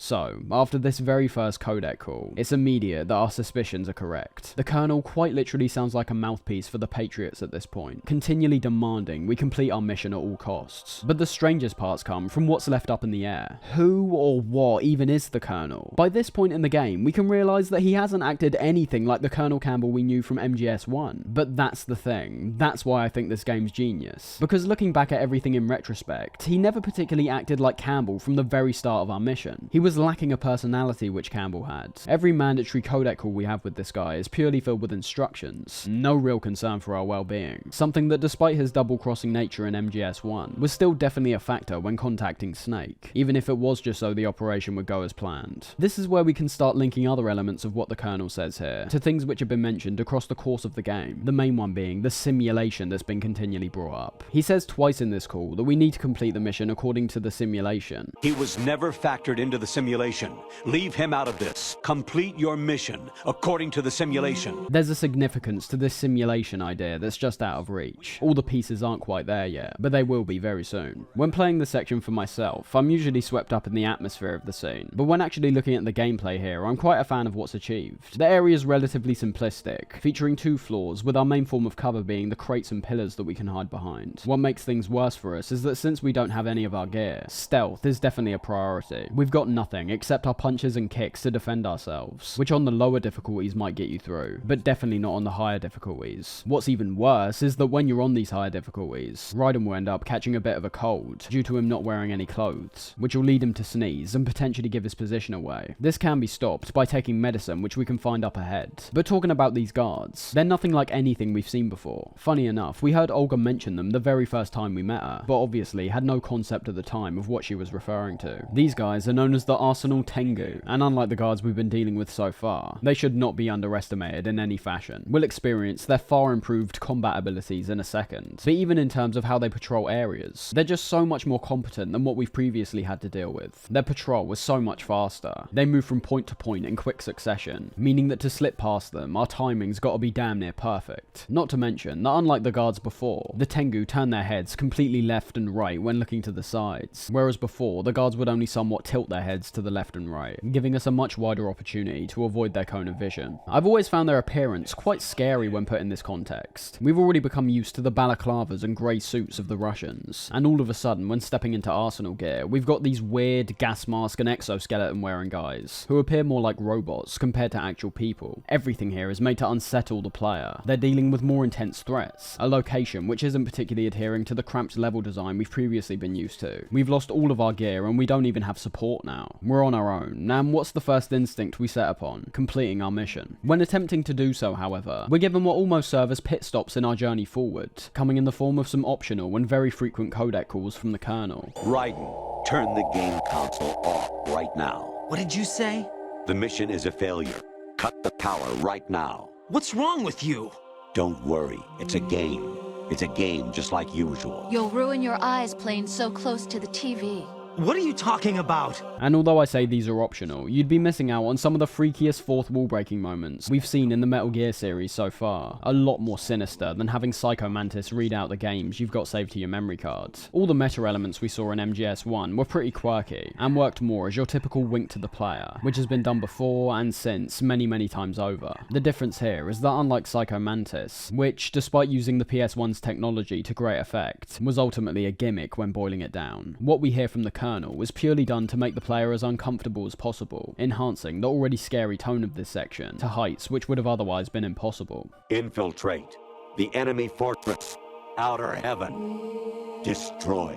Speaker 1: So, after this very first codec call, it's immediate that our suspicions are correct. The Colonel quite literally sounds like a mouthpiece for the Patriots at this point, continually demanding we complete our mission at all costs. But the strangest parts come from what's left up in the air. Who or what even is the Colonel? By this point in the game, we can realise that he hasn't acted anything like the Colonel Campbell we knew from MGS1. But that's the thing. That's why I think this game's genius. Because looking back at everything in retrospect, he never particularly acted like Campbell from the very start of our mission. He was lacking a personality which Campbell had. Every mandatory codec call we have with this guy is purely filled with instructions, no real concern for our well-being, something that despite his double-crossing nature in MGS1, was still definitely a factor when contacting Snake, even if it was just so the operation would go as planned. This is where we can start linking other elements of what the Colonel says here, to things which have been mentioned across the course of the game, the main one being the simulation that's been continually brought up. He says twice in this call that we need to complete the mission according to the simulation.
Speaker 5: He was never factored into the simulation. Leave him out of this. Complete your mission according to the simulation.
Speaker 1: There's a significance to this simulation idea that's just out of reach. All the pieces aren't quite there yet, but they will be very soon. When playing the section for myself, I'm usually swept up in the atmosphere of the scene, but when actually looking at the gameplay here, I'm quite a fan of what's achieved. The area is relatively simplistic, featuring 2 floors, with our main form of cover being the crates and pillars that we can hide behind. What makes things worse for us is that since we don't have any of our gear, stealth is definitely a priority. We've got nothing except our punches and kicks to defend ourselves, which on the lower difficulties might get you through, but definitely not on the higher difficulties. What's even worse is that when you're on these higher difficulties, Raiden will end up catching a bit of a cold due to him not wearing any clothes, which will lead him to sneeze and potentially give his position away. This can be stopped by taking medicine, which we can find up ahead. But talking about these guards, they're nothing like anything we've seen before. Funny enough, we heard Olga mention them the very first time we met her, but obviously had no concept at the time of what she was referring to. These guys are known as the Arsenal Tengu, and unlike the guards we've been dealing with so far, they should not be underestimated in any fashion. We'll experience their far improved combat abilities in a second, but even in terms of how they patrol areas, they're just so much more competent than what we've previously had to deal with. Their patrol was so much faster. They move from point to point in quick succession, meaning that to slip past them, our timing's gotta be damn near perfect. Not to mention that unlike the guards before, the Tengu turn their heads completely left and right when looking to the sides, whereas before, the guards would only somewhat tilt their heads to the left and right, giving us a much wider opportunity to avoid their cone of vision. I've always found their appearance quite scary when put in this context. We've already become used to the balaclavas and grey suits of the Russians, and all of a sudden, when stepping into Arsenal gear, we've got these weird gas mask and exoskeleton wearing guys, who appear more like robots compared to actual people. Everything here is made to unsettle the player. They're dealing with more intense threats, a location which isn't particularly adhering to the cramped level design we've previously been used to. We've lost all of our gear and we don't even have support now. We're on our own, and what's the first instinct we set upon? Completing our mission. When attempting to do so, however, we're given what almost serve as pit stops in our journey forward, coming in the form of some optional and very frequent codec calls from the Colonel.
Speaker 12: Raiden, turn the game console off right now.
Speaker 23: What did you say?
Speaker 12: The mission is a failure. Cut the power right now.
Speaker 23: What's wrong with you?
Speaker 12: Don't worry, it's a game. It's a game just like usual.
Speaker 15: You'll ruin your eyes playing so close to the TV.
Speaker 23: What are you talking about?
Speaker 1: And although I say these are optional, you'd be missing out on some of the freakiest fourth wall breaking moments we've seen in the Metal Gear series so far. A lot more sinister than having Psycho Mantis read out the games you've got saved to your memory cards. All the meta elements we saw in MGS1 were pretty quirky, and worked more as your typical wink to the player, which has been done before and since many times over. The difference here is that unlike Psycho Mantis, which, despite using the PS1's technology to great effect, was ultimately a gimmick when boiling it down, what we hear from the Colonel was purely done to make the player as uncomfortable as possible, enhancing the already scary tone of this section to heights which would have otherwise been impossible.
Speaker 12: Infiltrate the enemy fortress, Outer Heaven. Destroy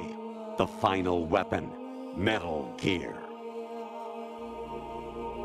Speaker 12: the final weapon, Metal Gear.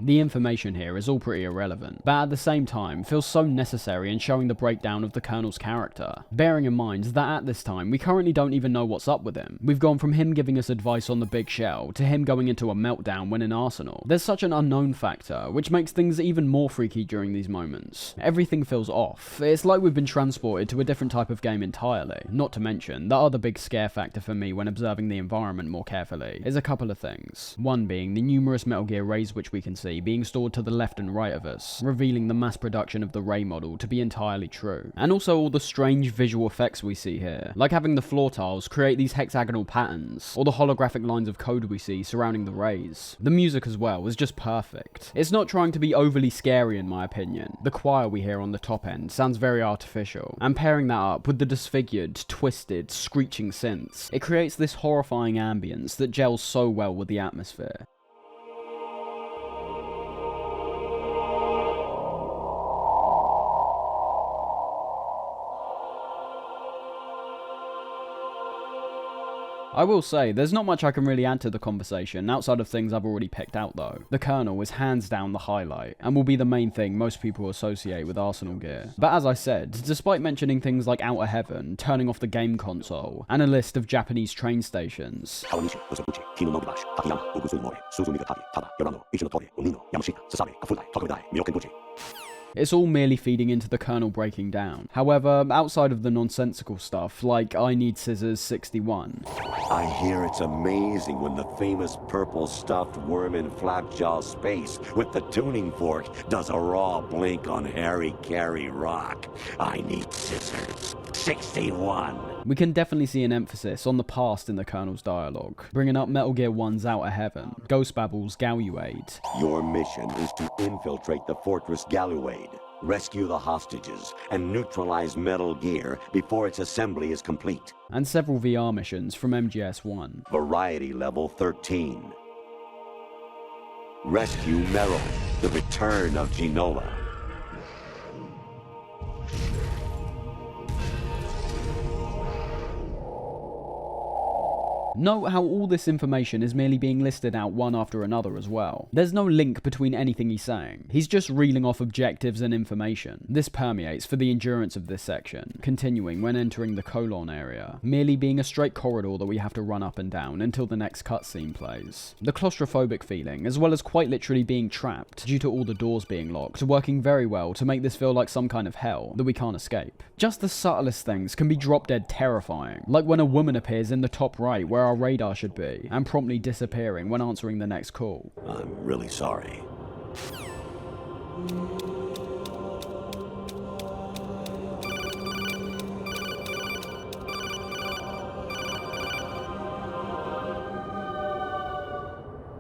Speaker 1: The information here is all pretty irrelevant, but at the same time feels so necessary in showing the breakdown of the Colonel's character, bearing in mind that at this time we currently don't even know what's up with him. We've gone from him giving us advice on the big shell to him going into a meltdown when in Arsenal. There's such an unknown factor, which makes things even more freaky during these moments. Everything feels off. It's like we've been transported to a different type of game entirely. Not to mention, the other big scare factor for me when observing the environment more carefully is a couple of things. One being the numerous Metal Gear rays which we can see being stored to the left and right of us, revealing the mass production of the ray model to be entirely true. And also all the strange visual effects we see here, like having the floor tiles create these hexagonal patterns, or the holographic lines of code we see surrounding the rays. The music as well is just perfect. It's not trying to be overly scary in my opinion. The choir we hear on the top end sounds very artificial, and pairing that up with the disfigured, twisted, screeching synths, it creates this horrifying ambience that gels so well with the atmosphere. I will say, there's not much I can really add to the conversation outside of things I've already picked out though. The Colonel is hands down the highlight, and will be the main thing most people associate with Arsenal gear. But as I said, despite mentioning things like Outer Heaven, turning off the game console, and a list of Japanese train stations, it's all merely feeding into the Colonel breaking down. However, outside of the nonsensical stuff, like I Need Scissors 61.
Speaker 12: I hear it's amazing when the famous purple stuffed worm in Flapjaw space with the tuning fork does a raw blink on Harry Carey rock. I Need Scissors 61.
Speaker 1: We can definitely see an emphasis on the past in the Colonel's dialogue, bringing up Metal Gear 1's Outer Heaven, Ghost Babel's Galuade.
Speaker 12: Your mission is to infiltrate the Fortress Galuade, rescue the hostages, and neutralize Metal Gear before its assembly is complete.
Speaker 1: And several VR missions from MGS1.
Speaker 12: Variety level 13. Rescue Meryl, the return of Ginola.
Speaker 1: Note how all this information is merely being listed out one after another as well. There's no link between anything he's saying. He's just reeling off objectives and information. This permeates for the endurance of this section, continuing when entering the colon area, merely being a straight corridor that we have to run up and down until the next cutscene plays. The claustrophobic feeling, as well as quite literally being trapped due to all the doors being locked, working very well to make this feel like some kind of hell that we can't escape. Just the subtlest things can be drop dead terrifying, like when a woman appears in the top right where our radar should be, and promptly disappearing when answering the next call.
Speaker 12: I'm really sorry.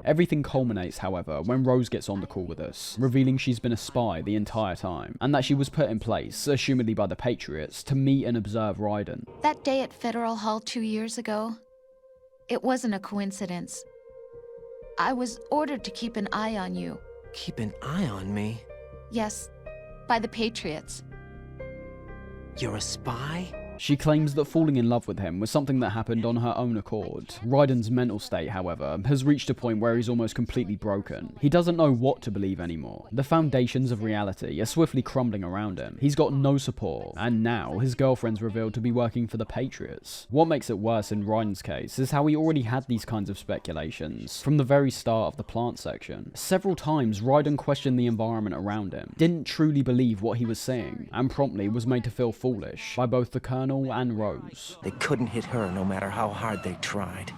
Speaker 1: Everything culminates, however, when Rose gets on the call with us, revealing she's been a spy the entire time, and that she was put in place, assumedly by the Patriots, to meet and observe Raiden.
Speaker 15: That day at Federal Hall 2 years ago, it wasn't a coincidence. I was ordered to keep an eye on you.
Speaker 23: Keep an eye on me?
Speaker 15: Yes, by the Patriots.
Speaker 23: You're a spy?
Speaker 1: She claims that falling in love with him was something that happened on her own accord. Raiden's mental state, however, has reached a point where he's almost completely broken. He doesn't know what to believe anymore. The foundations of reality are swiftly crumbling around him. He's got no support, and now his girlfriend's revealed to be working for the Patriots. What makes it worse in Raiden's case is how he already had these kinds of speculations from the very start of the plant section. Several times, Raiden questioned the environment around him, didn't truly believe what he was seeing, and promptly was made to feel foolish by both the Colonel and Rose.
Speaker 23: They couldn't hit her no matter how hard they tried.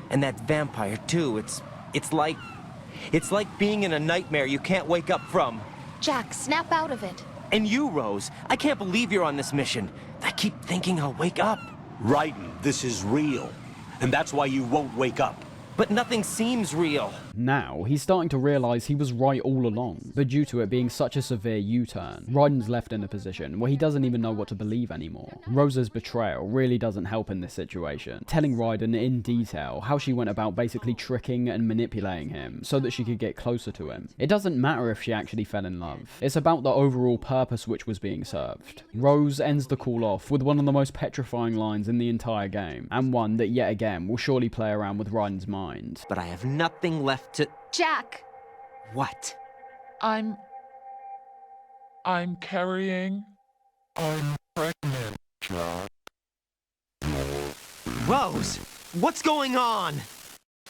Speaker 23: And that vampire too, it's like being in a nightmare you can't wake up from.
Speaker 15: Jack, snap out of it.
Speaker 23: And you, Rose, I can't believe you're on this mission. I keep thinking I'll wake up.
Speaker 5: Raiden, this is real. And that's why you won't wake up.
Speaker 23: But nothing seems real.
Speaker 1: Now, he's starting to realise he was right all along, but due to it being such a severe U-turn, Raiden's left in a position where he doesn't even know what to believe anymore. Rosa's betrayal really doesn't help in this situation, telling Raiden in detail how she went about basically tricking and manipulating him so that she could get closer to him. It doesn't matter if she actually fell in love, it's about the overall purpose which was being served. Rose ends the call off with one of the most petrifying lines in the entire game, and one that yet again will surely play around with Raiden's mind.
Speaker 23: But I have nothing left to...
Speaker 15: Jack!
Speaker 23: What?
Speaker 6: I'm carrying... I'm pregnant, Jack.
Speaker 23: Rose! What's going on?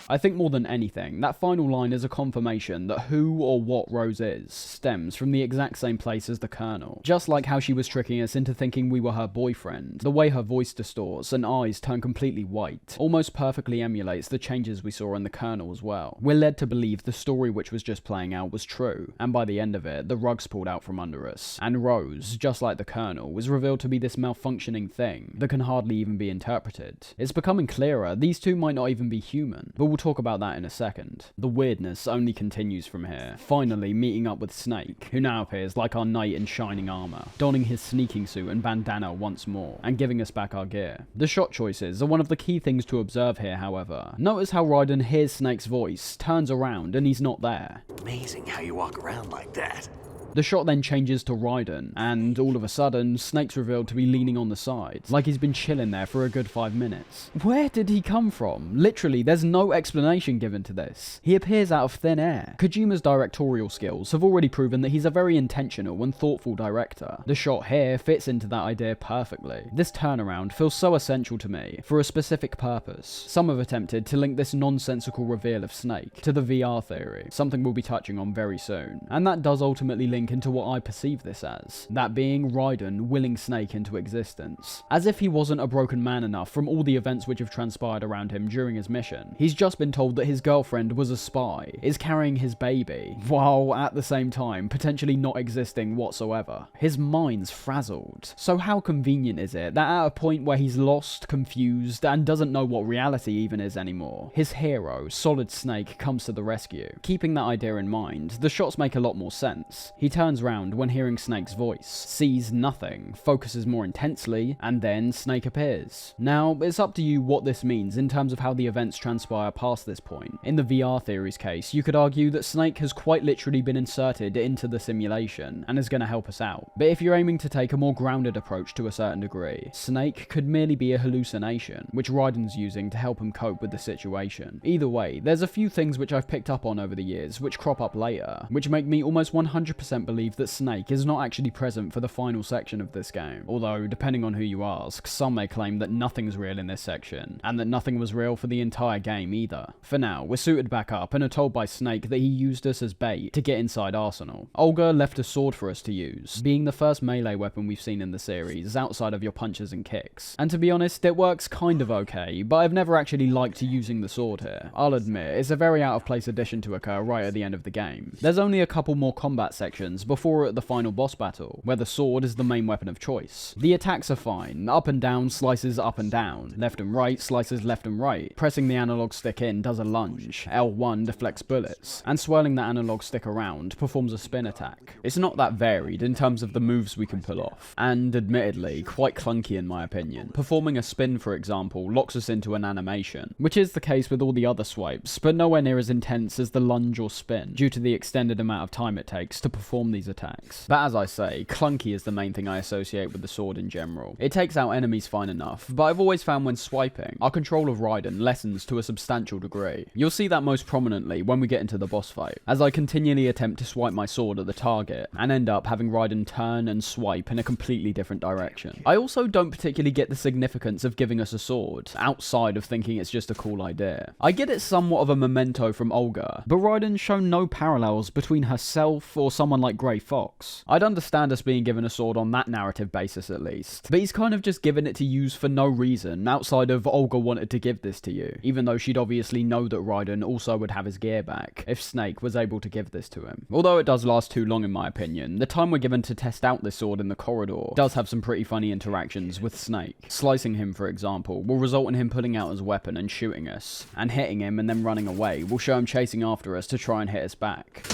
Speaker 1: I think more than anything, that final line is a confirmation that who or what Rose is stems from the exact same place as the Colonel. Just like how she was tricking us into thinking we were her boyfriend, the way her voice distorts and eyes turn completely white almost perfectly emulates the changes we saw in the Colonel as well. We're led to believe the story which was just playing out was true, and by the end of it, the rug's pulled out from under us, and Rose, just like the Colonel, was revealed to be this malfunctioning thing that can hardly even be interpreted. It's becoming clearer, these two might not even be human, but we'll talk about that in a second. The weirdness only continues from here, finally meeting up with Snake, who now appears like our knight in shining armor, donning his sneaking suit and bandana once more, and giving us back our gear. The shot choices are one of the key things to observe here, however. Notice how Raiden hears Snake's voice, turns around, and he's not there.
Speaker 18: Amazing how you walk around like that.
Speaker 1: The shot then changes to Raiden, and all of a sudden, Snake's revealed to be leaning on the side, like he's been chilling there for a good 5 minutes. Where did he come from? Literally, there's no explanation given to this. He appears out of thin air. Kojima's directorial skills have already proven that he's a very intentional and thoughtful director. The shot here fits into that idea perfectly. This turnaround feels so essential to me, for a specific purpose. Some have attempted to link this nonsensical reveal of Snake to the VR theory, something we'll be touching on very soon, and that does ultimately link into what I perceive this as, that being Raiden willing Snake into existence. As if he wasn't a broken man enough from all the events which have transpired around him during his mission. He's just been told that his girlfriend was a spy, is carrying his baby, while at the same time potentially not existing whatsoever. His mind's frazzled. So how convenient is it that at a point where he's lost, confused, and doesn't know what reality even is anymore, his hero, Solid Snake, comes to the rescue. Keeping that idea in mind, the shots make a lot more sense. He turns round when hearing Snake's voice, sees nothing, focuses more intensely, and then Snake appears. Now, it's up to you what this means in terms of how the events transpire past this point. In the VR theory's case, you could argue that Snake has quite literally been inserted into the simulation, and is going to help us out. But if you're aiming to take a more grounded approach to a certain degree, Snake could merely be a hallucination, which Raiden's using to help him cope with the situation. Either way, there's a few things which I've picked up on over the years, which crop up later, which make me almost 100% believe that Snake is not actually present for the final section of this game. Although, depending on who you ask, some may claim that nothing's real in this section, and that nothing was real for the entire game either. For now, we're suited back up and are told by Snake that he used us as bait to get inside Arsenal. Olga left a sword for us to use, being the first melee weapon we've seen in the series, outside of your punches and kicks. And to be honest, it works kind of okay, but I've never actually liked using the sword here. I'll admit, it's a very out of place addition to occur right at the end of the game. There's only a couple more combat sections before we're at the final boss battle, where the sword is the main weapon of choice. The attacks are fine, up and down slices up and down, left and right slices left and right, pressing the analog stick in does a lunge, L1 deflects bullets, and swirling the analog stick around performs a spin attack. It's not that varied in terms of the moves we can pull off, and admittedly, quite clunky in my opinion. Performing a spin, for example, locks us into an animation, which is the case with all the other swipes, but nowhere near as intense as the lunge or spin, due to the extended amount of time it takes to perform these attacks. But as I say, clunky is the main thing I associate with the sword in general. It takes out enemies fine enough, but I've always found when swiping, our control of Raiden lessens to a substantial degree. You'll see that most prominently when we get into the boss fight, as I continually attempt to swipe my sword at the target, and end up having Raiden turn and swipe in a completely different direction. I also don't particularly get the significance of giving us a sword, outside of thinking it's just a cool idea. I get it's somewhat of a memento from Olga, but Raiden's shown no parallels between herself or someone like Grey Fox. I'd understand us being given a sword on that narrative basis at least, but he's kind of just given it to use for no reason outside of Olga wanted to give this to you, even though she'd obviously know that Raiden also would have his gear back if Snake was able to give this to him. Although it does last too long in my opinion, the time we're given to test out this sword in the corridor does have some pretty funny interactions with Snake. Slicing him, for example, will result in him pulling out his weapon and shooting us, and hitting him and then running away will show him chasing after us to try and hit us back.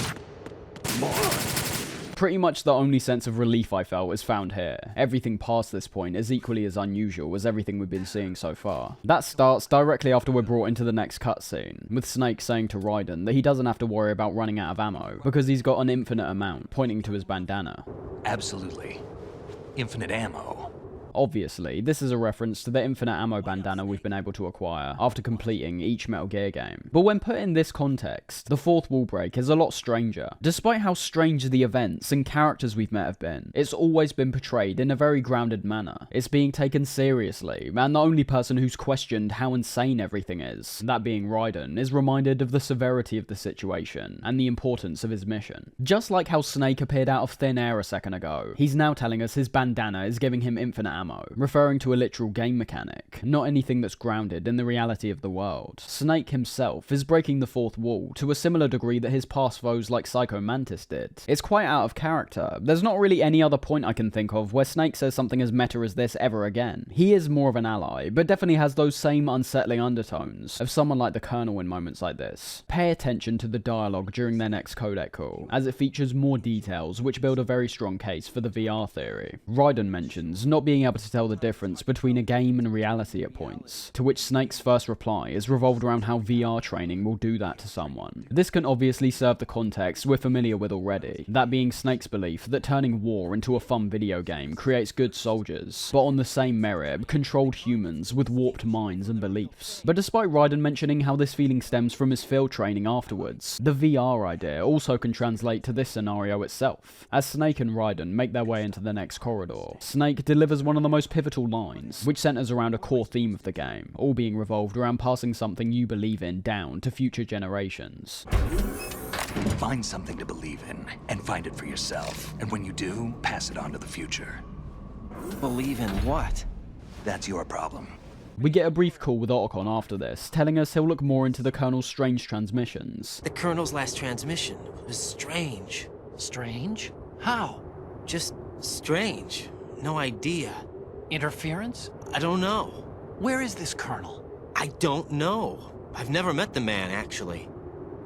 Speaker 1: Pretty much the only sense of relief I felt is found here. Everything past this point is equally as unusual as everything we've been seeing so far. That starts directly after we're brought into the next cutscene, with Snake saying to Raiden that he doesn't have to worry about running out of ammo, because he's got an infinite amount, pointing to his bandana.
Speaker 18: Absolutely. Infinite ammo.
Speaker 1: Obviously, this is a reference to the infinite ammo bandana we've been able to acquire after completing each Metal Gear game. But when put in this context, the fourth wall break is a lot stranger. Despite how strange the events and characters we've met have been, it's always been portrayed in a very grounded manner. It's being taken seriously, and the only person who's questioned how insane everything is, that being Raiden, is reminded of the severity of the situation and the importance of his mission. Just like how Snake appeared out of thin air a second ago, he's now telling us his bandana is giving him infinite ammo, referring to a literal game mechanic, not anything that's grounded in the reality of the world. Snake himself is breaking the fourth wall to a similar degree that his past foes like Psycho Mantis did. It's quite out of character. There's not really any other point I can think of where Snake says something as meta as this ever again. He is more of an ally, but definitely has those same unsettling undertones of someone like the Colonel in moments like this. Pay attention to the dialogue during their next codec call, as it features more details which build a very strong case for the VR theory. Raiden mentions not being able able to tell the difference between a game and reality at points, to which Snake's first reply is revolved around how VR training will do that to someone. This can obviously serve the context we're familiar with already, that being Snake's belief that turning war into a fun video game creates good soldiers, but on the same merit, controlled humans with warped minds and beliefs. But despite Raiden mentioning how this feeling stems from his field training afterwards, the VR idea also can translate to this scenario itself. As Snake and Raiden make their way into the next corridor, Snake delivers one of the most pivotal lines, which centers around a core theme of the game, all being revolved around passing something you believe in down to future generations.
Speaker 18: Find something to believe in, and find it for yourself. And when you do, pass it on to the future.
Speaker 23: Believe in what?
Speaker 18: That's your problem.
Speaker 1: We get a brief call with Otacon after this, telling us he'll look more into the Colonel's strange transmissions.
Speaker 23: The Colonel's last transmission was strange.
Speaker 19: Strange? How?
Speaker 23: Just strange. No idea.
Speaker 19: Interference?
Speaker 23: I don't know.
Speaker 19: Where is this Colonel?
Speaker 23: I don't know. I've never met the man, actually.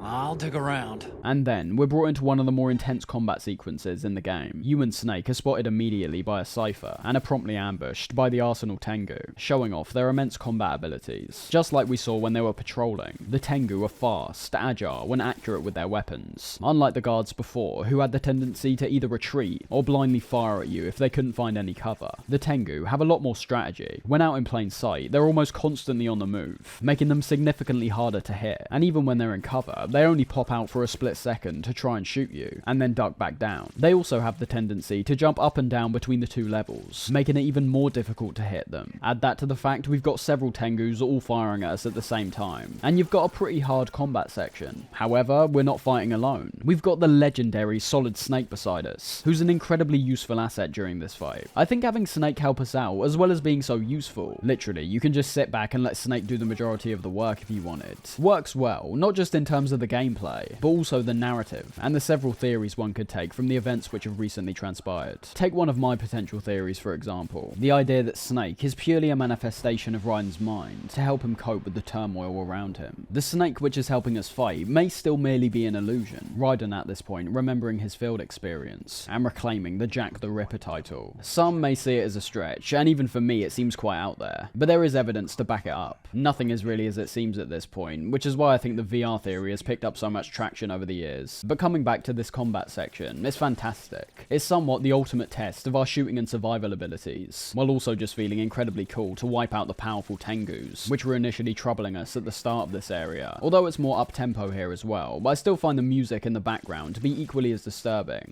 Speaker 19: I'll dig around.
Speaker 1: And then, we're brought into one of the more intense combat sequences in the game. You and Snake are spotted immediately by a Cypher, and are promptly ambushed by the Arsenal Tengu, showing off their immense combat abilities. Just like we saw when they were patrolling, the Tengu are fast, agile, and accurate with their weapons, unlike the guards before, who had the tendency to either retreat, or blindly fire at you if they couldn't find any cover. The Tengu have a lot more strategy. When out in plain sight, they're almost constantly on the move, making them significantly harder to hit, and even when they're in cover, they only pop out for a split second to try and shoot you, and then duck back down. They also have the tendency to jump up and down between the two levels, making it even more difficult to hit them. Add that to the fact we've got several Tengus all firing at us at the same time, and you've got a pretty hard combat section. However, we're not fighting alone. We've got the legendary Solid Snake beside us, who's an incredibly useful asset during this fight. I think having Snake help us out, as well as being so useful, literally, you can just sit back and let Snake do the majority of the work if you wanted, works well, not just in terms of the gameplay, but also the narrative, and the several theories one could take from the events which have recently transpired. Take one of my potential theories, for example, the idea that Snake is purely a manifestation of Raiden's mind to help him cope with the turmoil around him. The Snake which is helping us fight may still merely be an illusion, Raiden at this point remembering his field experience, and reclaiming the Jack the Ripper title. Some may see it as a stretch, and even for me it seems quite out there, but there is evidence to back it up. Nothing is really as it seems at this point, which is why I think the VR theory has picked up so much traction over the years. But coming back to this combat section, it's fantastic. It's somewhat the ultimate test of our shooting and survival abilities, while also just feeling incredibly cool to wipe out the powerful Tengus, which were initially troubling us at the start of this area. Although it's more up-tempo here as well, but I still find the music in the background to be equally as disturbing.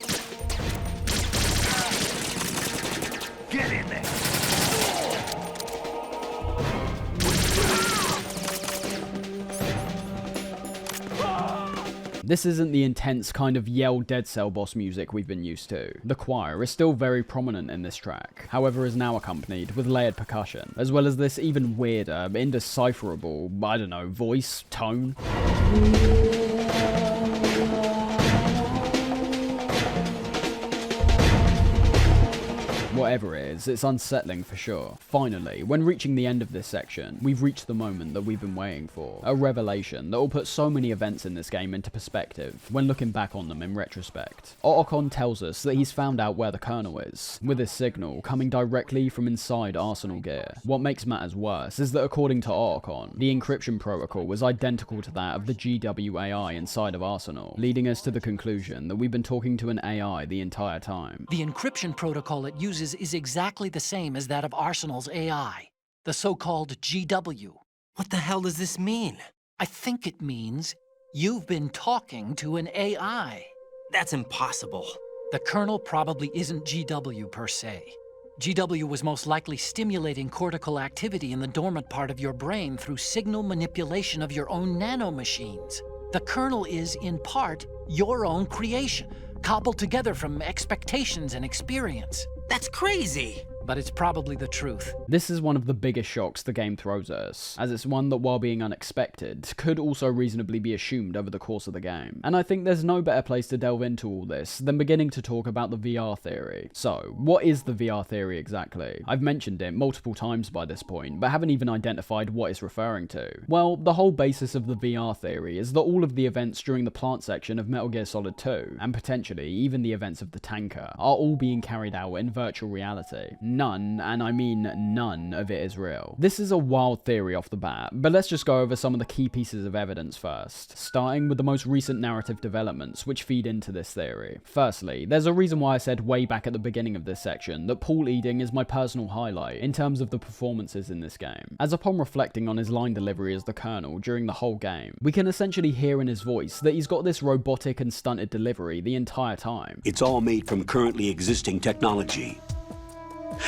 Speaker 9: Get in there!
Speaker 1: This isn't the intense kind of yell Dead Cell boss music we've been used to. The choir is still very prominent in this track, however is now accompanied with layered percussion, as well as this even weirder, indecipherable, I don't know, voice, tone. Whatever it is, it's unsettling for sure. Finally, when reaching the end of this section, we've reached the moment that we've been waiting for. A revelation that will put so many events in this game into perspective when looking back on them in retrospect. Otacon tells us that he's found out where the Colonel is, with his signal coming directly from inside Arsenal gear. What makes matters worse is that according to Otacon, the encryption protocol was identical to that of the GWAI inside of Arsenal, leading us to the conclusion that we've been talking to an AI the entire time.
Speaker 19: The encryption protocol it uses is exactly the same as that of Arsenal's AI, the so-called GW.
Speaker 23: What the hell does this mean?
Speaker 19: I think it means you've been talking to an AI.
Speaker 23: That's impossible.
Speaker 19: The Colonel probably isn't GW per se. GW was most likely stimulating cortical activity in the dormant part of your brain through signal manipulation of your own nanomachines. The Colonel is, in part, your own creation, cobbled together from expectations and experience.
Speaker 23: That's crazy!
Speaker 19: But it's probably the truth.
Speaker 1: This is one of the biggest shocks the game throws at us, as it's one that, while being unexpected, could also reasonably be assumed over the course of the game. And I think there's no better place to delve into all this than beginning to talk about the VR theory. So, what is the VR theory exactly? I've mentioned it multiple times by this point, but haven't even identified what it's referring to. Well, the whole basis of the VR theory is that all of the events during the plant section of Metal Gear Solid 2, and potentially even the events of the tanker, are all being carried out in virtual reality. none, and I mean none of it is real. This is a wild theory off the bat, but let's just go over some of the key pieces of evidence first, starting with the most recent narrative developments which feed into this theory. Firstly, there's a reason why I said way back at the beginning of this section that Paul Eading is my personal highlight in terms of the performances in this game, as upon reflecting on his line delivery as the Colonel during the whole game, we can essentially hear in his voice that he's got this robotic and stunted delivery the entire time.
Speaker 5: It's all made from currently existing technology.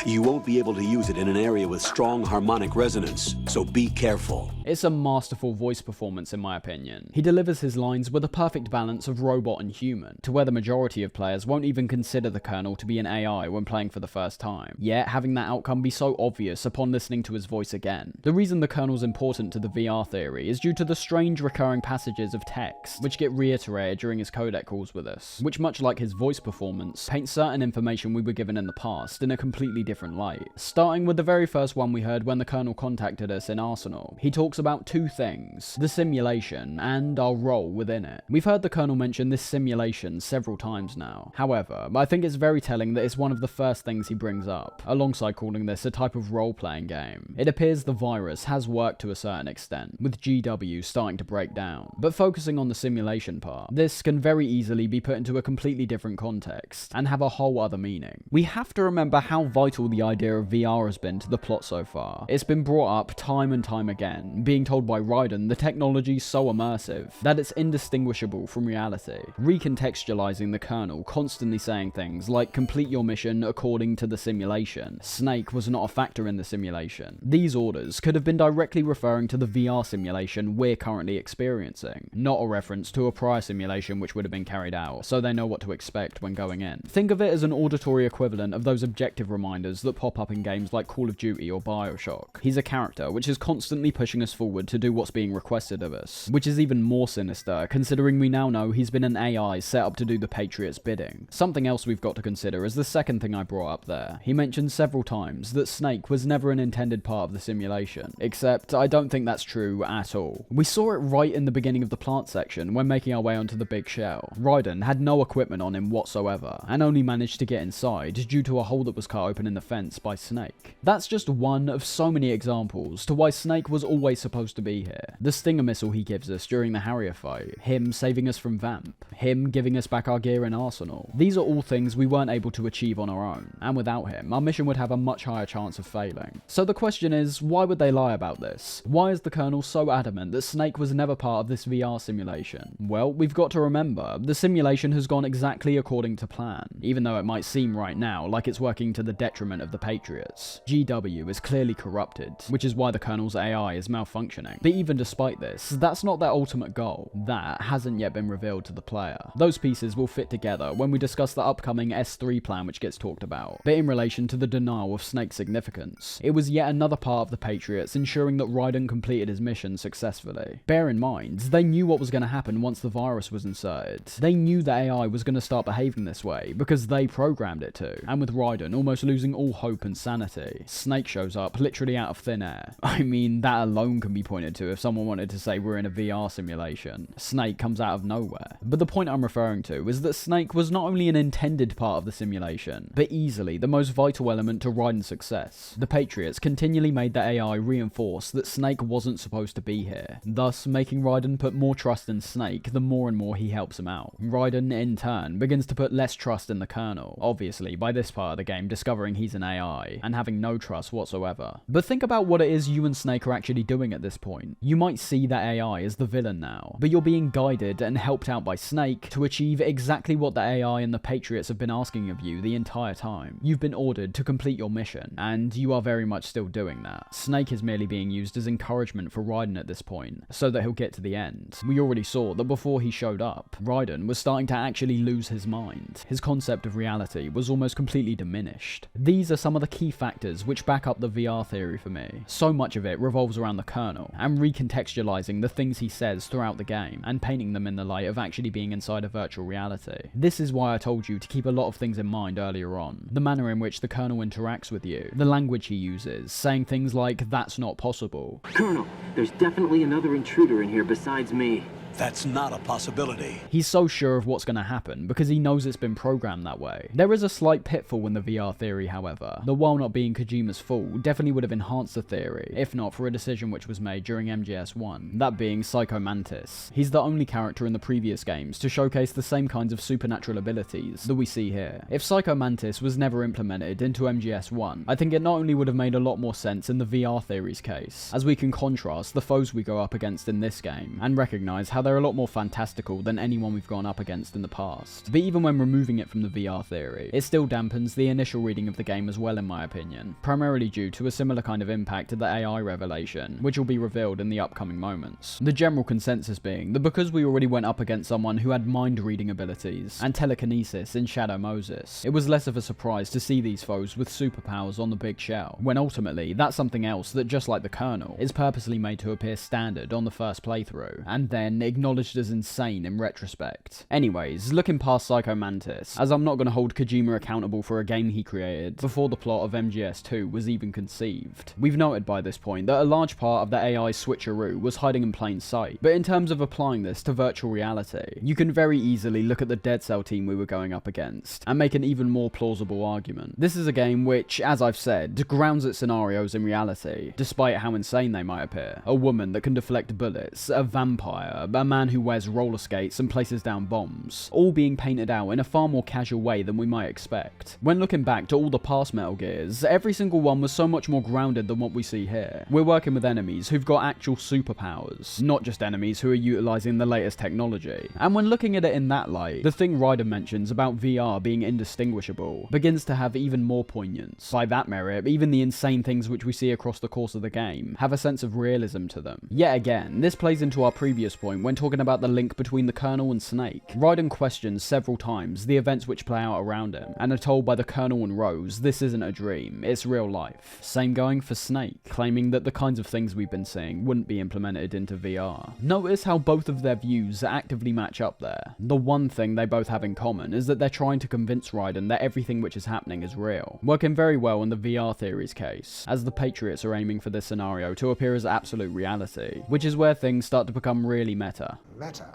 Speaker 5: You won't be able to use it in an area with strong harmonic resonance, so be careful.
Speaker 1: It's a masterful voice performance in my opinion. He delivers his lines with a perfect balance of robot and human, to where the majority of players won't even consider the Colonel to be an AI when playing for the first time, yet having that outcome be so obvious upon listening to his voice again. The reason the Colonel's important to the VR theory is due to the strange recurring passages of text, which get reiterated during his codec calls with us, which much like his voice performance, paint certain information we were given in the past in a completely different light. Starting with the very first one we heard when the Colonel contacted us in Arsenal, he talks about two things, the simulation and our role within it. We've heard the Colonel mention this simulation several times now. However, I think it's very telling that it's one of the first things he brings up, alongside calling this a type of role-playing game. It appears the virus has worked to a certain extent, with GW starting to break down. But focusing on the simulation part, this can very easily be put into a completely different context, and have a whole other meaning. We have to remember how vital the idea of VR has been to the plot so far. It's been brought up time and time again, being told by Raiden the technology's so immersive that it's indistinguishable from reality, recontextualizing the Colonel constantly saying things like complete your mission according to the simulation. Snake was not a factor in the simulation. These orders could have been directly referring to the VR simulation we're currently experiencing, not a reference to a prior simulation which would have been carried out, so they know what to expect when going in. Think of it as an auditory equivalent of those objective reminders that pop up in games like Call of Duty or Bioshock. He's a character which is constantly pushing us forward to do what's being requested of us, which is even more sinister considering we now know he's been an AI set up to do the Patriot's bidding. Something else we've got to consider is the second thing I brought up there. He mentioned several times that Snake was never an intended part of the simulation, except I don't think that's true at all. We saw it right in the beginning of the plant section when making our way onto the big shell. Raiden had no equipment on him whatsoever, and only managed to get inside due to a hole that was cut open in the fence by Snake. That's just one of so many examples to why Snake was always supposed to be here. The stinger missile he gives us during the Harrier fight, him saving us from Vamp, him giving us back our gear in Arsenal. These are all things we weren't able to achieve on our own, and without him, our mission would have a much higher chance of failing. So the question is, why would they lie about this? Why is the Colonel so adamant that Snake was never part of this VR simulation? Well, we've got to remember, the simulation has gone exactly according to plan, even though it might seem right now like it's working to the detriment of the Patriots. GW is clearly corrupted, which is why the Colonel's AI is malfunctioning. But even despite this, that's not their ultimate goal. That hasn't yet been revealed to the player. Those pieces will fit together when we discuss the upcoming S3 plan which gets talked about. But in relation to the denial of Snake's significance, it was yet another part of the Patriots ensuring that Raiden completed his mission successfully. Bear in mind, they knew what was going to happen once the virus was inserted. They knew that AI was going to start behaving this way because they programmed it to, and with Raiden almost losing all hope and sanity, Snake shows up literally out of thin air. I mean, that alone can be pointed to if someone wanted to say we're in a VR simulation. Snake comes out of nowhere. But the point I'm referring to is that Snake was not only an intended part of the simulation, but easily the most vital element to Raiden's success. The Patriots continually made the AI reinforce that Snake wasn't supposed to be here, thus making Raiden put more trust in Snake the more and more he helps him out. Raiden, in turn, begins to put less trust in the Colonel, obviously by this part of the game discovering he's an AI, and having no trust whatsoever. But think about what it is you and Snake are actually doing at this point. You might see that AI as the villain now, but you're being guided and helped out by Snake to achieve exactly what the AI and the Patriots have been asking of you the entire time. You've been ordered to complete your mission, and you are very much still doing that. Snake is merely being used as encouragement for Raiden at this point, so that he'll get to the end. We already saw that before he showed up, Raiden was starting to actually lose his mind. His concept of reality was almost completely diminished. These are some of the key factors which back up the VR theory for me. So much of it revolves around the Colonel, and recontextualizing the things he says throughout the game, and painting them in the light of actually being inside a virtual reality. This is why I told you to keep a lot of things in mind earlier on. The manner in which the Colonel interacts with you, the language he uses, saying things like, "That's not possible."
Speaker 23: Colonel, there's definitely another intruder in here besides me.
Speaker 5: That's not a possibility.
Speaker 1: He's so sure of what's going to happen because he knows it's been programmed that way. There is a slight pitfall in the VR theory, however. The while not being Kojima's fault definitely would have enhanced the theory, if not for a decision which was made during MGS1, that being Psycho Mantis. He's the only character in the previous games to showcase the same kinds of supernatural abilities that we see here. If Psycho Mantis was never implemented into MGS1, I think it not only would have made a lot more sense in the VR theory's case, as we can contrast the foes we go up against in this game, and recognise how they're a lot more fantastical than anyone we've gone up against in the past. But even when removing it from the VR theory, it still dampens the initial reading of the game as well in my opinion, primarily due to a similar kind of impact to the AI revelation, which will be revealed in the upcoming moments. The general consensus being that because we already went up against someone who had mind-reading abilities and telekinesis in Shadow Moses, it was less of a surprise to see these foes with superpowers on the big shell, when ultimately that's something else that, just like the Colonel, is purposely made to appear standard on the first playthrough, and then acknowledged as insane in retrospect. Anyways, looking past Psycho Mantis, as I'm not going to hold Kojima accountable for a game he created before the plot of MGS2 was even conceived. We've noted by this point that a large part of the AI switcheroo was hiding in plain sight, but in terms of applying this to virtual reality, you can very easily look at the Dead Cell team we were going up against, and make an even more plausible argument. This is a game which, as I've said, grounds its scenarios in reality, despite how insane they might appear. A woman that can deflect bullets, a vampire, a man who wears roller skates and places down bombs, all being painted out in a far more casual way than we might expect. When looking back to all the past Metal Gears, every single one was so much more grounded than what we see here. We're working with enemies who've got actual superpowers, not just enemies who are utilising the latest technology. And when looking at it in that light, the thing Ryder mentions about VR being indistinguishable begins to have even more poignance. By that merit, even the insane things which we see across the course of the game have a sense of realism to them. Yet again, this plays into our previous point when talking about the link between the Colonel and Snake. Raiden questions several times the events which play out around him, and are told by the Colonel and Rose this isn't a dream, it's real life. Same going for Snake, claiming that the kinds of things we've been seeing wouldn't be implemented into VR. Notice how both of their views actively match up there. The one thing they both have in common is that they're trying to convince Raiden that everything which is happening is real, working very well in the VR theory's case, as the Patriots are aiming for this scenario to appear as absolute reality, which is where things start to become really meta.
Speaker 10: Meta?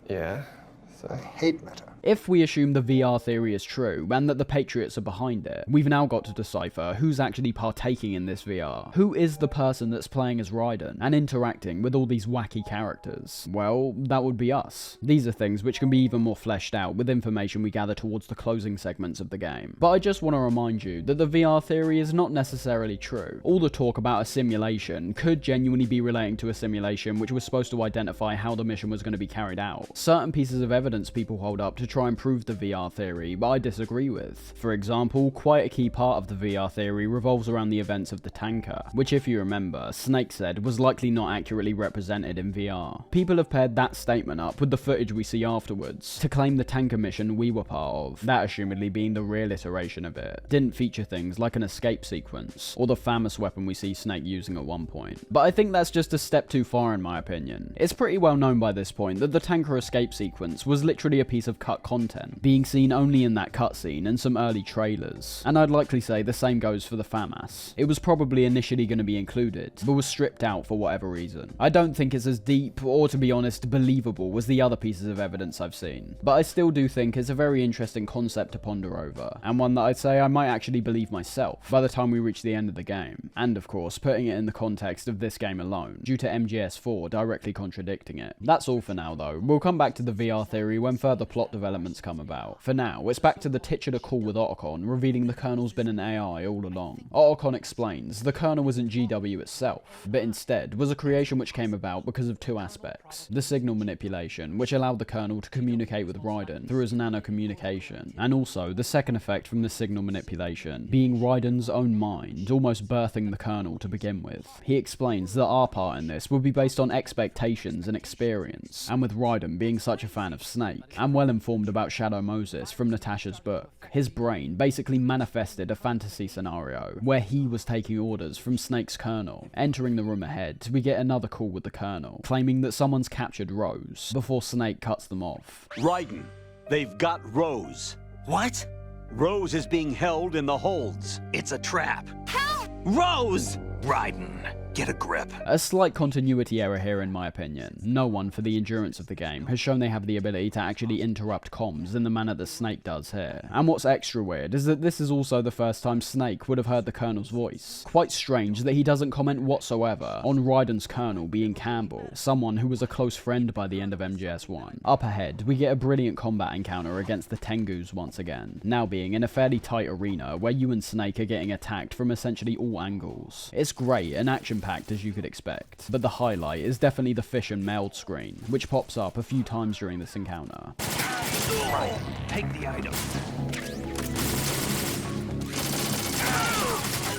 Speaker 20: Yeah, so...
Speaker 10: I hate meta.
Speaker 1: If we assume the VR theory is true, and that the Patriots are behind it, we've now got to decipher who's actually partaking in this VR. Who is the person that's playing as Raiden, and interacting with all these wacky characters? Well, that would be us. These are things which can be even more fleshed out with information we gather towards the closing segments of the game. But I just want to remind you that the VR theory is not necessarily true. All the talk about a simulation could genuinely be relating to a simulation which was supposed to identify how the mission was going to be carried out. Certain pieces of evidence people hold up to try and prove the VR theory, but I disagree with. For example, quite a key part of the VR theory revolves around the events of the tanker, which, if you remember, Snake said was likely not accurately represented in VR. People have paired that statement up with the footage we see afterwards to claim the tanker mission we were part of, that assumedly being the real iteration of it, didn't feature things like an escape sequence, or the famous weapon we see Snake using at one point. But I think that's just a step too far in my opinion. It's pretty well known by this point that the tanker escape sequence was literally a piece of cut content, being seen only in that cutscene and some early trailers. And I'd likely say the same goes for the FAMAS. It was probably initially going to be included, but was stripped out for whatever reason. I don't think it's as deep, or to be honest, believable as the other pieces of evidence I've seen, but I still do think it's a very interesting concept to ponder over, and one that I'd say I might actually believe myself by the time we reach the end of the game, and of course putting it in the context of this game alone, due to MGS4 directly contradicting it. That's all for now though. We'll come back to the VR theory when further plot developments come about. For now, it's back to the titular call with Otacon, revealing the Colonel's been an AI all along. Otacon explains the Colonel wasn't GW itself, but instead was a creation which came about because of two aspects. The signal manipulation, which allowed the Colonel to communicate with Raiden through his nano-communication, and also the second effect from the signal manipulation, being Raiden's own mind, almost birthing the Colonel to begin with. He explains that our part in this will be based on expectations and experience, and with Raiden being such a fan of Snake, and well informed about Shadow Moses from Natasha's book, his brain basically manifested a fantasy scenario where he was taking orders from Snake's Colonel. Entering the room ahead, we get another call with the Colonel, claiming that someone's captured Rose, before Snake cuts them off.
Speaker 5: Raiden, they've got Rose.
Speaker 23: What?
Speaker 5: Rose is being held in the holds. It's a trap.
Speaker 23: Rose!
Speaker 5: Raiden,
Speaker 18: Get a grip.
Speaker 1: A slight continuity error here in my opinion. No one, for the endurance of the game, has shown they have the ability to actually interrupt comms in the manner that Snake does here. And what's extra weird is that this is also the first time Snake would have heard the Colonel's voice. Quite strange that he doesn't comment whatsoever on Raiden's Colonel being Campbell, someone who was a close friend by the end of MGS1. Up ahead, we get a brilliant combat encounter against the Tengus once again, now being in a fairly tight arena where you and Snake are getting attacked from essentially all angles. It's great and action-packed as you could expect, but the highlight is definitely the fish and meld screen, which pops up a few times during this encounter.
Speaker 18: Take the item.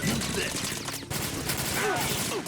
Speaker 18: Use this.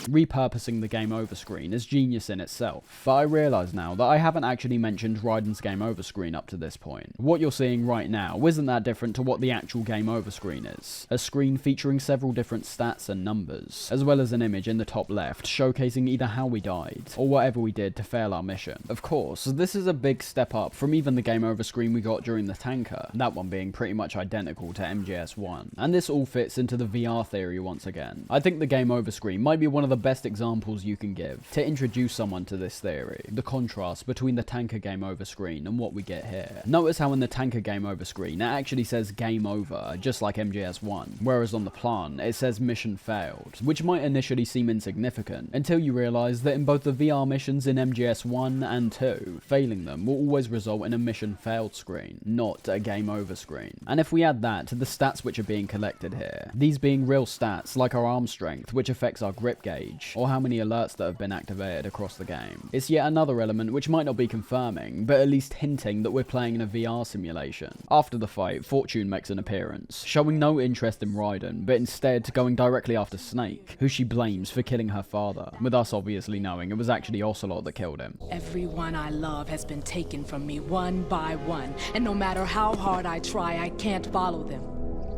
Speaker 1: Repurposing the game over screen is genius in itself, but I realise now that I haven't actually mentioned Raiden's game over screen up to this point. What you're seeing right now isn't that different to what the actual game over screen is. A screen featuring several different stats and numbers, as well as an image in the top left showcasing either how we died, or whatever we did to fail our mission. Of course, this is a big step up from even the game over screen we got during the tanker, that one being pretty much identical to MGS1, and this all fits into the VR theory once again. I think the game over screen might be one of the best examples you can give to introduce someone to this theory, the contrast between the tanker game over screen and what we get here. Notice how in the tanker game over screen it actually says game over, just like MGS1, whereas on the plant it says mission failed, which might initially seem insignificant until you realise that in both the VR missions in MGS1 and 2, failing them will always result in a mission failed screen, not a game over screen. And if we add that to the stats which are being collected here, these being real stats like our arm strength which affects our grip gauge, or how many alerts that have been activated across the game. It's yet another element which might not be confirming, but at least hinting that we're playing in a VR simulation. After the fight, Fortune makes an appearance, showing no interest in Raiden, but instead going directly after Snake, who she blames for killing her father, with us obviously knowing it was actually Ocelot that killed him.
Speaker 2: Everyone I love has been taken from me one by one, and no matter how hard I try, I can't follow them.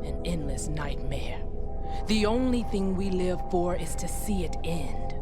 Speaker 2: An endless nightmare. The only thing we live for is to see it end.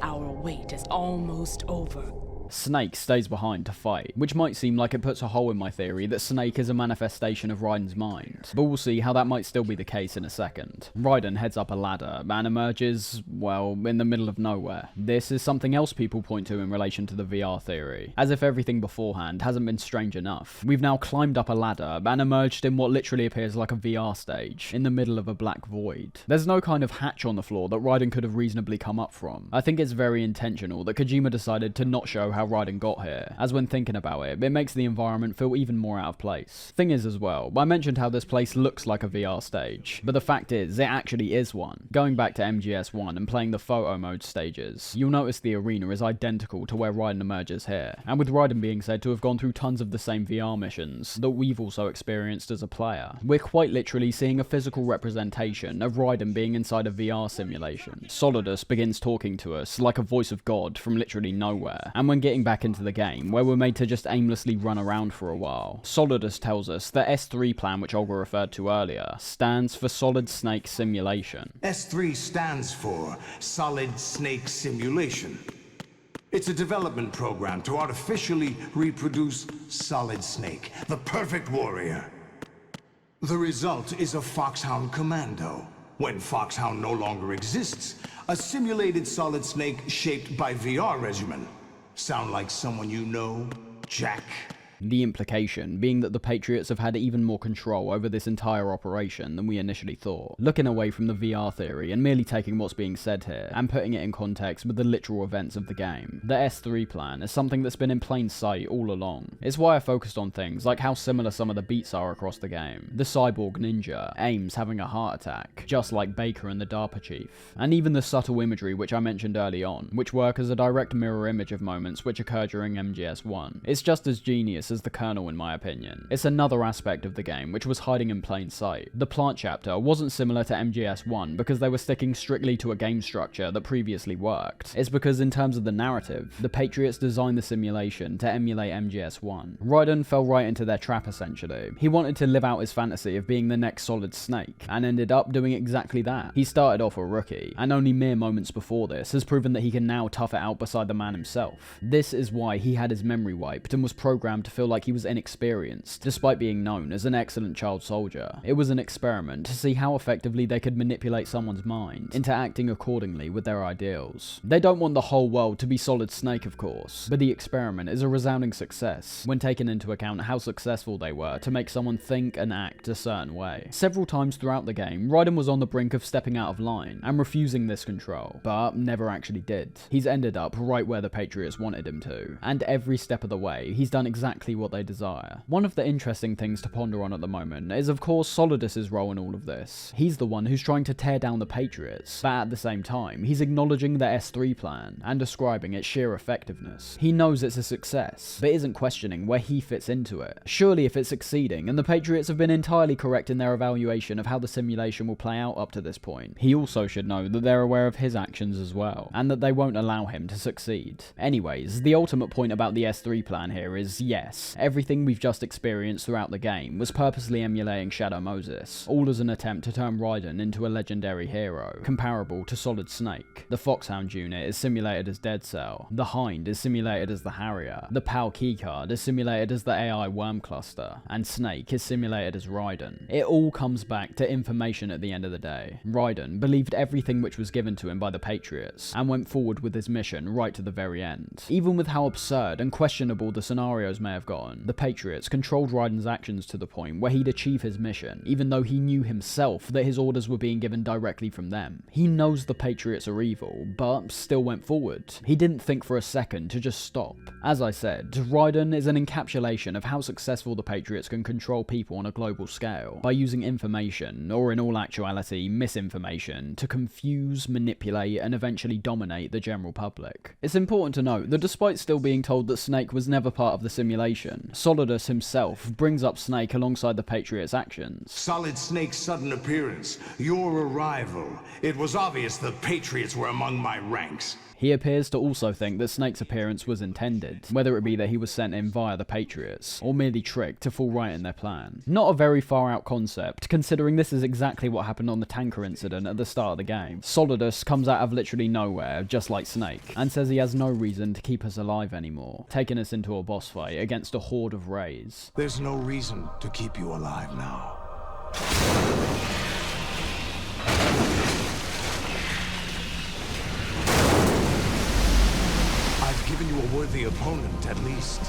Speaker 2: Our wait is almost over.
Speaker 1: Snake stays behind to fight, which might seem like it puts a hole in my theory that Snake is a manifestation of Raiden's mind, but we'll see how that might still be the case in a second. Raiden heads up a ladder and emerges, well, in the middle of nowhere. This is something else people point to in relation to the VR theory, as if everything beforehand hasn't been strange enough. We've now climbed up a ladder and emerged in what literally appears like a VR stage, in the middle of a black void. There's no kind of hatch on the floor that Raiden could have reasonably come up from. I think it's very intentional that Kojima decided to not show how Raiden got here, as when thinking about it, it makes the environment feel even more out of place. Thing is as well, I mentioned how this place looks like a VR stage, but the fact is, it actually is one. Going back to MGS1 and playing the photo mode stages, you'll notice the arena is identical to where Raiden emerges here, and with Raiden being said to have gone through tons of the same VR missions that we've also experienced as a player. We're quite literally seeing a physical representation of Raiden being inside a VR simulation. Solidus begins talking to us like a voice of God from literally nowhere, and when getting back into the game, where we're made to just aimlessly run around for a while, Solidus tells us the S3 plan, which Olga referred to earlier, stands for Solid Snake Simulation.
Speaker 9: S3 stands for Solid Snake Simulation. It's a development program to artificially reproduce Solid Snake, the perfect warrior. The result is a Foxhound Commando. When Foxhound no longer exists, a simulated Solid Snake shaped by VR regimen. Sound like someone you know, Jack?
Speaker 1: The implication being that the Patriots have had even more control over this entire operation than we initially thought. Looking away from the VR theory and merely taking what's being said here and putting it in context with the literal events of the game, the S3 plan is something that's been in plain sight all along. It's why I focused on things like how similar some of the beats are across the game. The cyborg ninja, Ames having a heart attack, just like Baker and the DARPA chief, and even the subtle imagery which I mentioned early on, which work as a direct mirror image of moments which occur during MGS1. It's just as genius as the Colonel in my opinion. It's another aspect of the game which was hiding in plain sight. The plant chapter wasn't similar to MGS1 because they were sticking strictly to a game structure that previously worked. It's because in terms of the narrative, the Patriots designed the simulation to emulate MGS1. Raiden fell right into their trap essentially. He wanted to live out his fantasy of being the next Solid Snake, and ended up doing exactly that. He started off a rookie, and only mere moments before this has proven that he can now tough it out beside the man himself. This is why he had his memory wiped and was programmed to feel like he was inexperienced, despite being known as an excellent child soldier. It was an experiment to see how effectively they could manipulate someone's mind into acting accordingly with their ideals. They don't want the whole world to be Solid Snake, of course, but the experiment is a resounding success when taken into account how successful they were to make someone think and act a certain way. Several times throughout the game, Raiden was on the brink of stepping out of line and refusing this control, but never actually did. He's ended up right where the Patriots wanted him to, and every step of the way, he's done exactly what they desire. One of the interesting things to ponder on at the moment is of course Solidus's role in all of this. He's the one who's trying to tear down the Patriots, but at the same time, he's acknowledging the S3 plan and describing its sheer effectiveness. He knows it's a success, but isn't questioning where he fits into it. Surely if it's succeeding, and the Patriots have been entirely correct in their evaluation of how the simulation will play out up to this point, he also should know that they're aware of his actions as well, and that they won't allow him to succeed. Anyways, the ultimate point about the S3 plan here is, yes, everything we've just experienced throughout the game was purposely emulating Shadow Moses, all as an attempt to turn Raiden into a legendary hero, comparable to Solid Snake. The Foxhound unit is simulated as Dead Cell, the Hind is simulated as the Harrier, the PAL keycard is simulated as the AI Worm Cluster, and Snake is simulated as Raiden. It all comes back to information at the end of the day. Raiden believed everything which was given to him by the Patriots, and went forward with his mission right to the very end. Even with how absurd and questionable the scenarios may have gotten, the Patriots controlled Raiden's actions to the point where he'd achieve his mission, even though he knew himself that his orders were being given directly from them. He knows the Patriots are evil, but still went forward. He didn't think for a second to just stop. As I said, Raiden is an encapsulation of how successful the Patriots can control people on a global scale, by using information, or in all actuality misinformation, to confuse, manipulate, and eventually dominate the general public. It's important to note that despite still being told that Snake was never part of the simulation, Solidus himself brings up Snake alongside the Patriots' actions.
Speaker 9: Solid Snake's sudden appearance, your arrival. It was obvious the Patriots were among my ranks.
Speaker 1: He appears to also think that Snake's appearance was intended, whether it be that he was sent in via the Patriots, or merely tricked to fall right in their plan. Not a very far out concept, considering this is exactly what happened on the tanker incident at the start of the game. Solidus comes out of literally nowhere, just like Snake, and says he has no reason to keep us alive anymore, taking us into a boss fight against a horde of Rays.
Speaker 9: There's no reason to keep you alive now. Given you a worthy opponent, at least.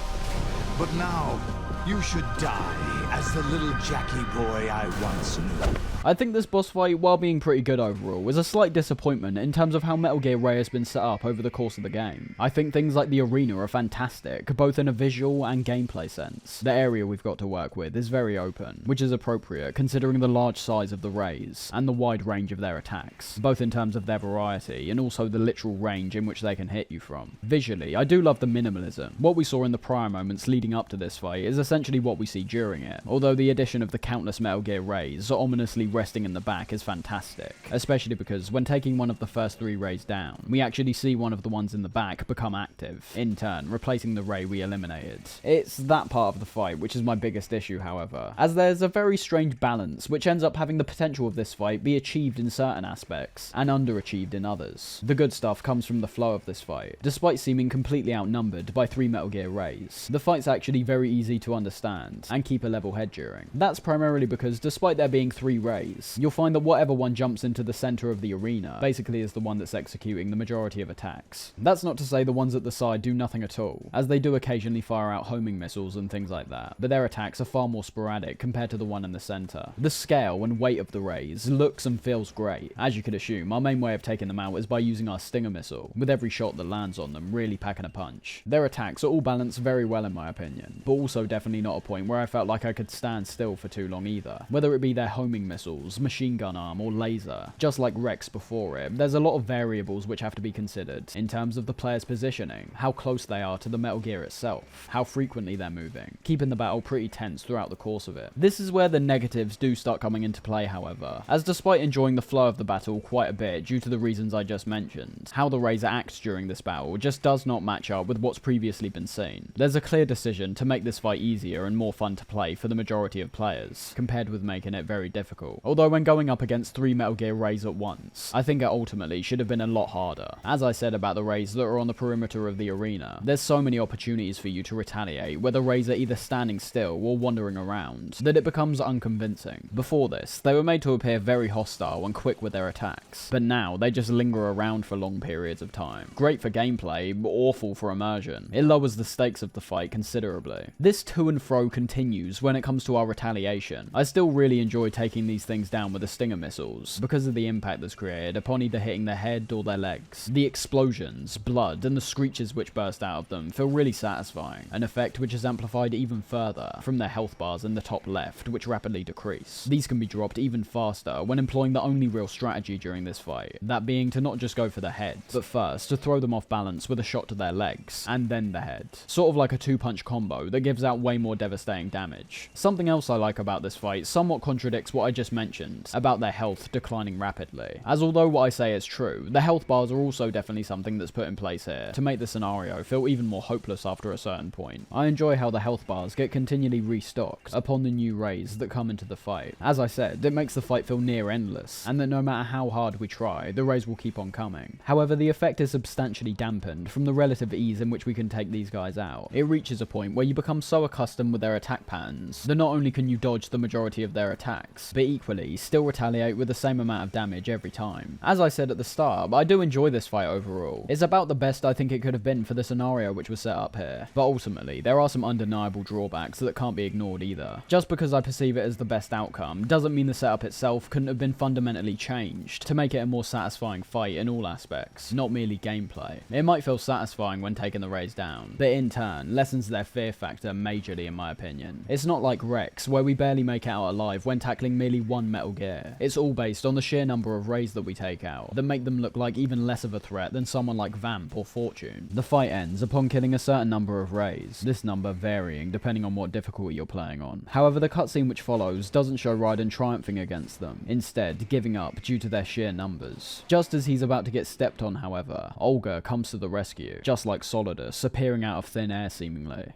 Speaker 9: But now, you should die as the little Jackie boy I once knew.
Speaker 1: I think this boss fight, while being pretty good overall, was a slight disappointment in terms of how Metal Gear Ray has been set up over the course of the game. I think things like the arena are fantastic, both in a visual and gameplay sense. The area we've got to work with is very open, which is appropriate considering the large size of the Rays, and the wide range of their attacks, both in terms of their variety, and also the literal range in which they can hit you from. Visually, I do love the minimalism. What we saw in the prior moments leading up to this fight is essentially what we see during it, although the addition of the countless Metal Gear Rays ominously resting in the back is fantastic, especially because when taking one of the first 3 Rays down, we actually see one of the ones in the back become active, in turn replacing the Ray we eliminated. It's that part of the fight which is my biggest issue, however, as there's a very strange balance which ends up having the potential of this fight be achieved in certain aspects, and underachieved in others. The good stuff comes from the flow of this fight. Despite seeming completely outnumbered by 3 Metal Gear Rays, the fight's actually very easy to understand, and keep a level head during. That's primarily because despite there being 3 Rays, you'll find that whatever one jumps into the center of the arena basically is the one that's executing the majority of attacks. That's not to say the ones at the side do nothing at all, as they do occasionally fire out homing missiles and things like that, but their attacks are far more sporadic compared to the one in the center. The scale and weight of the Rays looks and feels great. As you could assume, our main way of taking them out is by using our Stinger missile, with every shot that lands on them really packing a punch. Their attacks are all balanced very well in my opinion, but also definitely not a point where I felt like I could stand still for too long either. Whether it be their homing missiles, machine gun arm, or laser. Just like Rex before it, there's a lot of variables which have to be considered in terms of the player's positioning, how close they are to the Metal Gear itself, how frequently they're moving, keeping the battle pretty tense throughout the course of it. This is where the negatives do start coming into play, however, as despite enjoying the flow of the battle quite a bit due to the reasons I just mentioned, how the Razor acts during this battle just does not match up with what's previously been seen. There's a clear decision to make this fight easier easier and more fun to play for the majority of players, compared with making it very difficult. Although when going up against 3 Metal Gear Rays at once, I think it ultimately should have been a lot harder. As I said about the Rays that are on the perimeter of the arena, there's so many opportunities for you to retaliate where the Rays are either standing still or wandering around, that it becomes unconvincing. Before this, they were made to appear very hostile and quick with their attacks, but now they just linger around for long periods of time. Great for gameplay, but awful for immersion. It lowers the stakes of the fight considerably. This to and fro continues when it comes to our retaliation. I still really enjoy taking these things down with the Stinger missiles, because of the impact that's created upon either hitting their head or their legs. The explosions, blood, and the screeches which burst out of them feel really satisfying, an effect which is amplified even further from their health bars in the top left, which rapidly decrease. These can be dropped even faster when employing the only real strategy during this fight, that being to not just go for the heads, but first to throw them off balance with a shot to their legs, and then the head. Sort of like a 2-punch combo that gives out way more devastating damage. Something else I like about this fight somewhat contradicts what I just mentioned, about their health declining rapidly, as although what I say is true, the health bars are also definitely something that's put in place here, to make the scenario feel even more hopeless after a certain point. I enjoy how the health bars get continually restocked upon the new Rays that come into the fight. As I said, it makes the fight feel near endless, and that no matter how hard we try, the Rays will keep on coming. However, the effect is substantially dampened from the relative ease in which we can take these guys out. It reaches a point where you become so accustomed with their attack patterns that not only can you dodge the majority of their attacks, but equally still retaliate with the same amount of damage every time. As I said at the start, I do enjoy this fight overall. It's about the best I think it could have been for the scenario which was set up here, but ultimately there are some undeniable drawbacks that can't be ignored either. Just because I perceive it as the best outcome doesn't mean the setup itself couldn't have been fundamentally changed to make it a more satisfying fight in all aspects, not merely gameplay. It might feel satisfying when taking the Rays down, but in turn lessens their fear factor majorly in my opinion. It's not like Rex, where we barely make it out alive when tackling merely one Metal Gear. It's all based on the sheer number of Rays that we take out, that make them look like even less of a threat than someone like Vamp or Fortune. The fight ends upon killing a certain number of Rays, this number varying depending on what difficulty you're playing on. However, the cutscene which follows doesn't show Raiden triumphing against them, instead giving up due to their sheer numbers. Just as he's about to get stepped on, however, Olga comes to the rescue, just like Solidus, appearing out of thin air seemingly.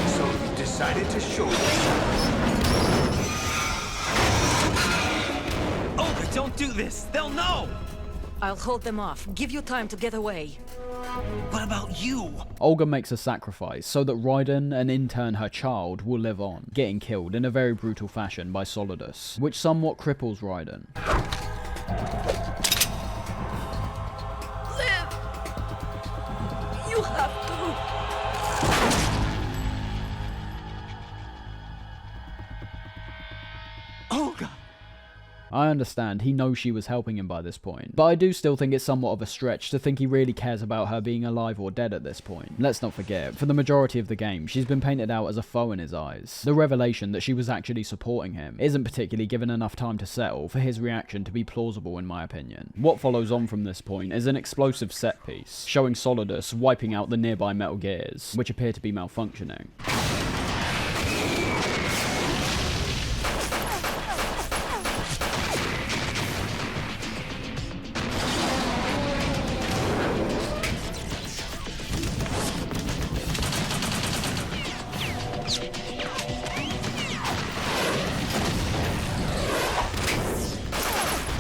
Speaker 17: So you decided to show yourself.
Speaker 23: Olga, don't do this! They'll know!
Speaker 10: I'll hold them off. Give you time to get away.
Speaker 23: What about you?
Speaker 1: Olga makes a sacrifice so that Raiden, and in turn her child, will live on, getting killed in a very brutal fashion by Solidus, which somewhat cripples Raiden.
Speaker 10: Live! You have to!
Speaker 23: Olga!
Speaker 1: I understand he knows she was helping him by this point, but I do still think it's somewhat of a stretch to think he really cares about her being alive or dead at this point. Let's not forget, for the majority of the game, she's been painted out as a foe in his eyes. The revelation that she was actually supporting him isn't particularly given enough time to settle for his reaction to be plausible in my opinion. What follows on from this point is an explosive set piece, showing Solidus wiping out the nearby Metal Gears, which appear to be malfunctioning.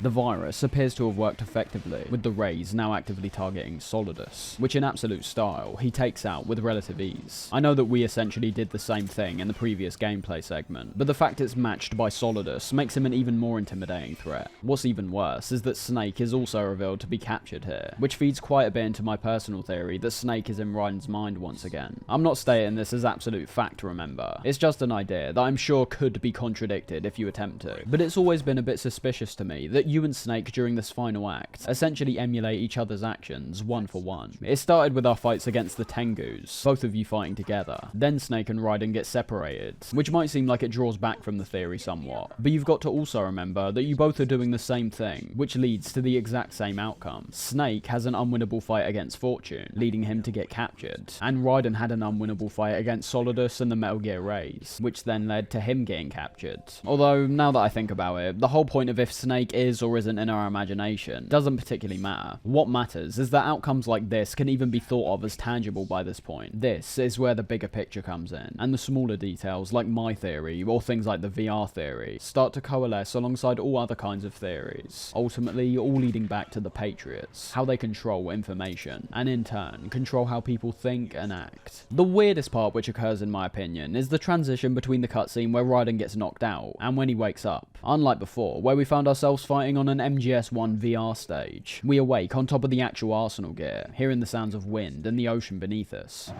Speaker 1: The virus appears to have worked effectively, with the Rays now actively targeting Solidus, which in absolute style, he takes out with relative ease. I know that we essentially did the same thing in the previous gameplay segment, but the fact it's matched by Solidus makes him an even more intimidating threat. What's even worse is that Snake is also revealed to be captured here, which feeds quite a bit into my personal theory that Snake is in Raiden's mind once again. I'm not stating this as absolute fact, remember. It's just an idea that I'm sure could be contradicted if you attempt to, but it's always been a bit suspicious to me that you and Snake during this final act essentially emulate each other's actions one for one. It started with our fights against the Tengus, both of you fighting together. Then Snake and Raiden get separated, which might seem like it draws back from the theory somewhat, but you've got to also remember that you both are doing the same thing, which leads to the exact same outcome. Snake has an unwinnable fight against Fortune, leading him to get captured, and Raiden had an unwinnable fight against Solidus and the Metal Gear Rays, which then led to him getting captured. Although, now that I think about it, the whole point of if Snake is or or isn't in our imagination doesn't particularly matter. What matters is that outcomes like this can even be thought of as tangible by this point. This is where the bigger picture comes in, and the smaller details like my theory or things like the VR theory start to coalesce alongside all other kinds of theories, ultimately all leading back to the Patriots, how they control information, and in turn control how people think and act. The weirdest part which occurs in my opinion is the transition between the cutscene where Raiden gets knocked out and when he wakes up. Unlike before, where we found ourselves fighting on an MGS1 VR stage, we awake on top of the actual Arsenal gear, hearing the sounds of wind and the ocean beneath us.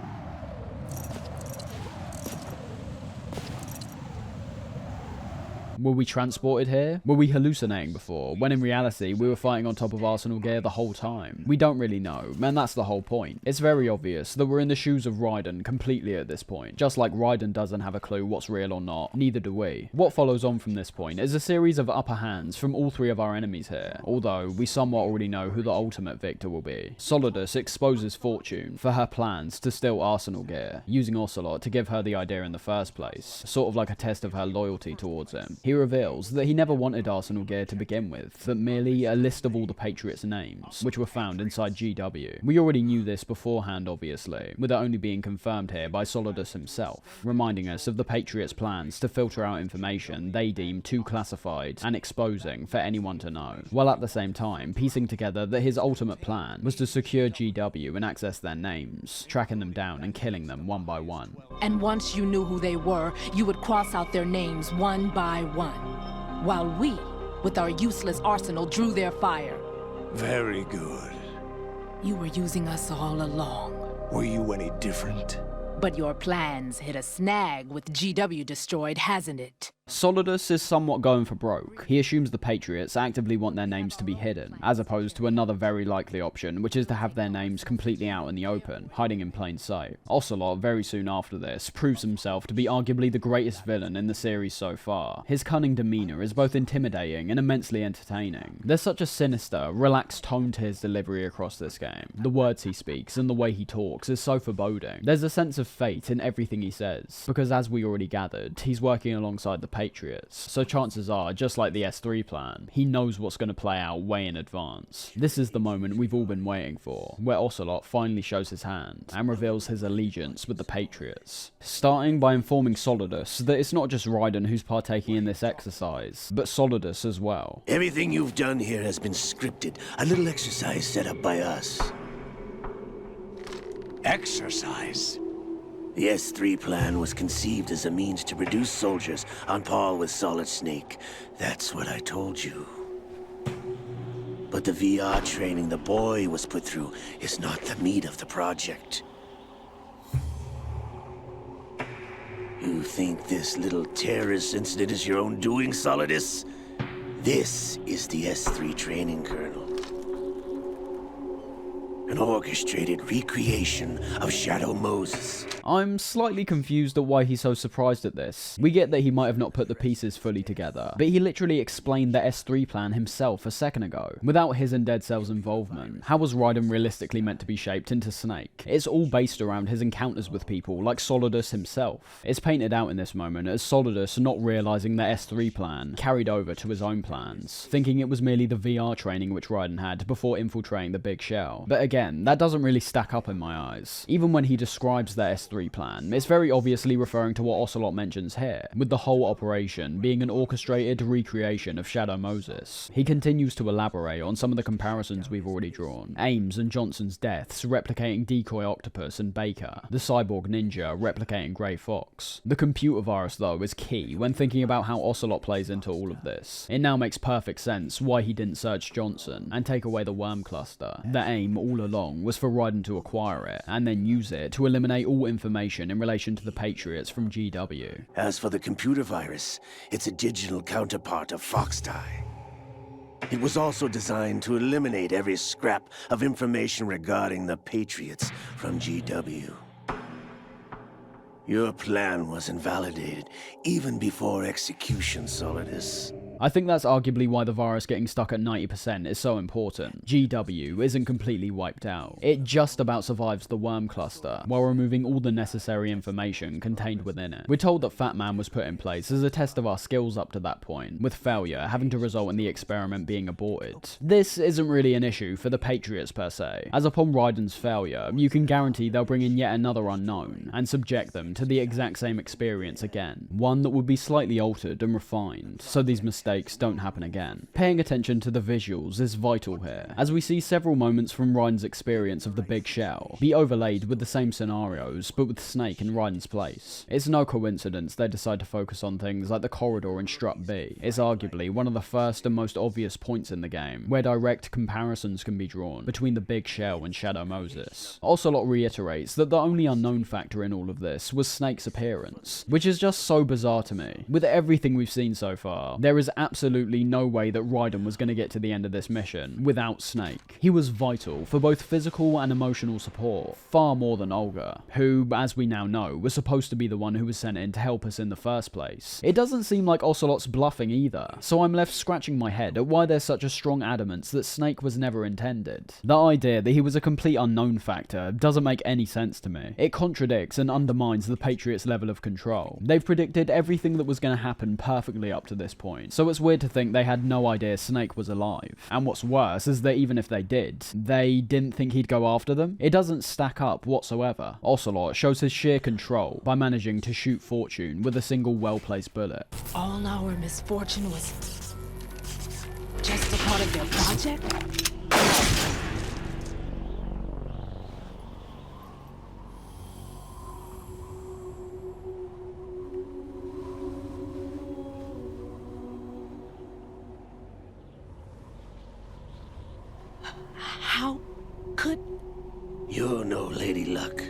Speaker 1: Were we transported here? Were we hallucinating before, when in reality we were fighting on top of Arsenal gear the whole time? We don't really know, and that's the whole point. It's very obvious that we're in the shoes of Raiden completely at this point. Just like Raiden doesn't have a clue what's real or not, neither do we. What follows on from this point is a series of upper hands from all three of our enemies here, although we somewhat already know who the ultimate victor will be. Solidus exposes Fortune for her plans to steal Arsenal gear, using Ocelot to give her the idea in the first place, sort of like a test of her loyalty towards him. He reveals that he never wanted Arsenal gear to begin with, but merely a list of all the Patriots' names, which were found inside GW. We already knew this beforehand, obviously, with it only being confirmed here by Solidus himself, reminding us of the Patriots' plans to filter out information they deem too classified and exposing for anyone to know, while at the same time piecing together that his ultimate plan was to secure GW and access their names, tracking them down and killing them one by one.
Speaker 2: And once you knew who they were, you would cross out their names one by one, while we, with our useless arsenal, drew their fire.
Speaker 9: Very good.
Speaker 2: You were using us all along.
Speaker 9: Were you any different?
Speaker 2: But your plans hit a snag with GW destroyed, hasn't it?
Speaker 1: Solidus is somewhat going for broke. He assumes the Patriots actively want their names to be hidden, as opposed to another very likely option, which is to have their names completely out in the open, hiding in plain sight. Ocelot, very soon after this, proves himself to be arguably the greatest villain in the series so far. His cunning demeanour is both intimidating and immensely entertaining. There's such a sinister, relaxed tone to his delivery across this game. The words he speaks and the way he talks is so foreboding. There's a sense of fate in everything he says, because as we already gathered, he's working alongside the Patriots, so chances are, just like the S3 plan, he knows what's going to play out way in advance. This is the moment we've all been waiting for, where Ocelot finally shows his hand and reveals his allegiance with the Patriots, starting by informing Solidus that it's not just Raiden who's partaking in this exercise, but Solidus as well.
Speaker 12: Everything you've done here has been scripted, a little exercise set up by us.
Speaker 9: Exercise?
Speaker 12: The S3 plan was conceived as a means to produce soldiers on par with Solid Snake. That's what I told you. But the VR training the boy was put through is not the meat of the project. You think this little terrorist incident is your own doing, Solidus? This is the S3 training kernel. An orchestrated recreation of Shadow Moses.
Speaker 1: I'm slightly confused at why he's so surprised at this. We get that he might have not put the pieces fully together, but he literally explained the S3 plan himself a second ago, without his and Dead Cell's involvement. How was Raiden realistically meant to be shaped into Snake? It's all based around his encounters with people like Solidus himself. It's painted out in this moment as Solidus not realising the S3 plan carried over to his own plans, thinking it was merely the VR training which Raiden had before infiltrating the Big Shell. But again, that doesn't really stack up in my eyes. Even when he describes the S3 plan, it's very obviously referring to what Ocelot mentions here, with the whole operation being an orchestrated recreation of Shadow Moses. He continues to elaborate on some of the comparisons we've already drawn. Ames and Johnson's deaths replicating Decoy Octopus and Baker, the Cyborg Ninja replicating Grey Fox. The computer virus though is key when thinking about how Ocelot plays into all of this. It now makes perfect sense why he didn't search Johnson and take away the worm cluster. The aim all along was for Raiden to acquire it, and then use it to eliminate all information in relation to the Patriots from GW.
Speaker 12: As for the computer virus, it's a digital counterpart of Foxtie. It was also designed to eliminate every scrap of information regarding the Patriots from GW. Your plan was invalidated even before execution, Solidus.
Speaker 1: I think that's arguably why the virus getting stuck at 90% is so important. GW isn't completely wiped out. It just about survives the worm cluster, while removing all the necessary information contained within it. We're told that Fat Man was put in place as a test of our skills up to that point, with failure having to result in the experiment being aborted. This isn't really an issue for the Patriots per se, as upon Raiden's failure, you can guarantee they'll bring in yet another unknown, and subject them to the exact same experience again, one that would be slightly altered and refined, so these mistakes don't happen again. Paying attention to the visuals is vital here, as we see several moments from Raiden's experience of the Big Shell be overlaid with the same scenarios, but with Snake in Raiden's place. It's no coincidence they decide to focus on things like the corridor in Strut B. It's arguably one of the first and most obvious points in the game, where direct comparisons can be drawn between the Big Shell and Shadow Moses. Ocelot reiterates that the only unknown factor in all of this was Snake's appearance, which is just so bizarre to me. With everything we've seen so far, there is absolutely no way that Raiden was going to get to the end of this mission without Snake. He was vital for both physical and emotional support, far more than Olga, who, as we now know, was supposed to be the one who was sent in to help us in the first place. It doesn't seem like Ocelot's bluffing either, so I'm left scratching my head at why there's such a strong adamance that Snake was never intended. The idea that he was a complete unknown factor doesn't make any sense to me. It contradicts and undermines the Patriots' level of control. They've predicted everything that was going to happen perfectly up to this point, so it's weird to think they had no idea Snake was alive. And what's worse is that even if they did, they didn't think he'd go after them. It doesn't stack up whatsoever. Ocelot shows his sheer control by managing to shoot Fortune with a single well-placed bullet.
Speaker 2: All our misfortune was just a part of their project? How could...
Speaker 8: You're no Lady Luck.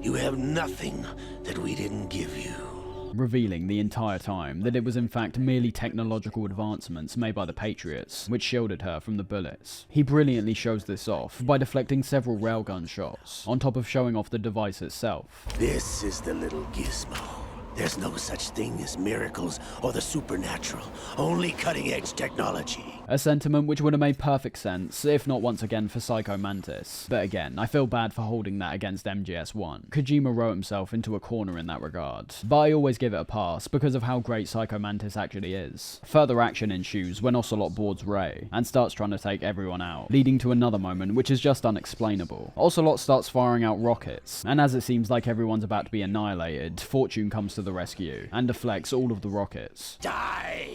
Speaker 8: You have nothing that we didn't give you.
Speaker 1: Revealing the entire time that it was in fact merely technological advancements made by the Patriots, which shielded her from the bullets. He brilliantly shows this off by deflecting several railgun shots, on top of showing off the device itself.
Speaker 8: This is the little gizmo. There's no such thing as miracles or the supernatural, only cutting-edge technology.
Speaker 1: A sentiment which would have made perfect sense, if not once again for Psycho Mantis. But again, I feel bad for holding that against MGS1. Kojima wrote himself into a corner in that regard, but I always give it a pass because of how great Psycho Mantis actually is. Further action ensues when Ocelot boards Ray, and starts trying to take everyone out, leading to another moment which is just unexplainable. Ocelot starts firing out rockets, and as it seems like everyone's about to be annihilated, Fortune comes to the rescue, and deflects all of the rockets.
Speaker 8: Die!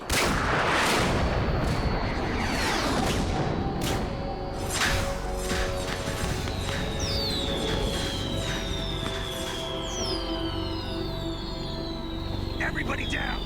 Speaker 8: Everybody down!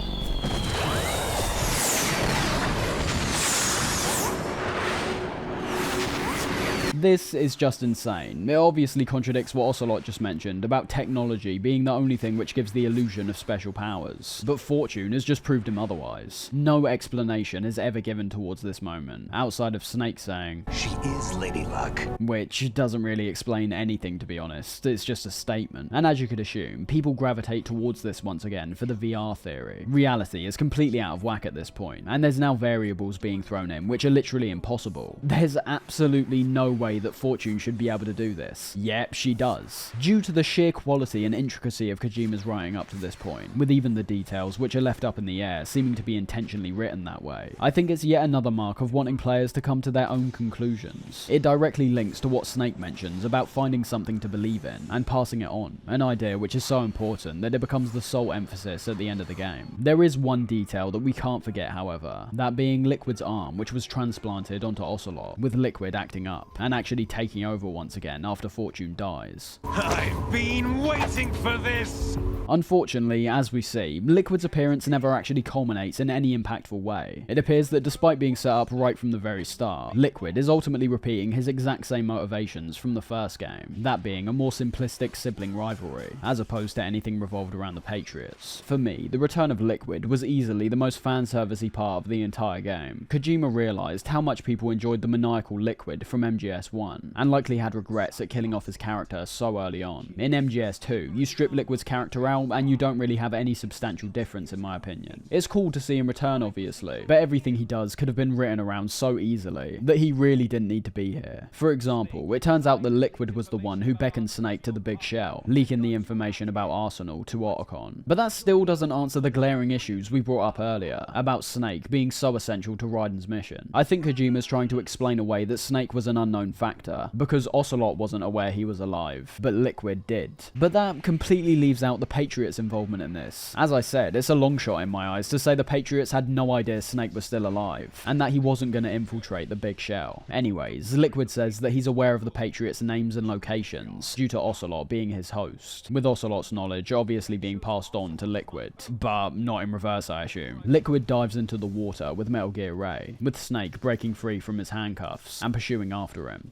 Speaker 1: This is just insane. It obviously contradicts what Ocelot just mentioned about technology being the only thing which gives the illusion of special powers, but Fortune has just proved him otherwise. No explanation is ever given towards this moment, outside of Snake saying,
Speaker 8: "She is Lady Luck,"
Speaker 1: which doesn't really explain anything, to be honest. It's just a statement. And as you could assume, people gravitate towards this once again for the VR theory. Reality is completely out of whack at this point, and there's now variables being thrown in which are literally impossible. There's absolutely no way that Fortune should be able to do this. Yep, she does. Due to the sheer quality and intricacy of Kojima's writing up to this point, with even the details which are left up in the air seeming to be intentionally written that way, I think it's yet another mark of wanting players to come to their own conclusions. It directly links to what Snake mentions about finding something to believe in and passing it on, an idea which is so important that it becomes the sole emphasis at the end of the game. There is one detail that we can't forget, however, that being Liquid's arm, which was transplanted onto Ocelot, with Liquid acting up, and actually taking over once again after Fortune dies.
Speaker 7: I've been waiting for this!
Speaker 1: Unfortunately, as we see, Liquid's appearance never actually culminates in any impactful way. It appears that despite being set up right from the very start, Liquid is ultimately repeating his exact same motivations from the first game, that being a more simplistic sibling rivalry, as opposed to anything revolved around the Patriots. For me, the return of Liquid was easily the most fanservice-y part of the entire game. Kojima realised how much people enjoyed the maniacal Liquid from MGS1, MGS1, and likely had regrets at killing off his character so early on. In MGS2, you strip Liquid's character out, and you don't really have any substantial difference in my opinion. It's cool to see him return obviously, but everything he does could have been written around so easily that he really didn't need to be here. For example, it turns out that Liquid was the one who beckoned Snake to the Big Shell, leaking the information about Arsenal to Otacon. But that still doesn't answer the glaring issues we brought up earlier, about Snake being so essential to Raiden's mission. I think Kojima's trying to explain away that Snake was an unknown factor, because Ocelot wasn't aware he was alive, but Liquid did. But that completely leaves out the Patriots' involvement in this. As I said, it's a long shot in my eyes to say the Patriots had no idea Snake was still alive, and that he wasn't going to infiltrate the Big Shell. Anyways, Liquid says that he's aware of the Patriots' names and locations, due to Ocelot being his host, with Ocelot's knowledge obviously being passed on to Liquid, but not in reverse I assume. Liquid dives into the water with Metal Gear Ray, with Snake breaking free from his handcuffs and pursuing after him.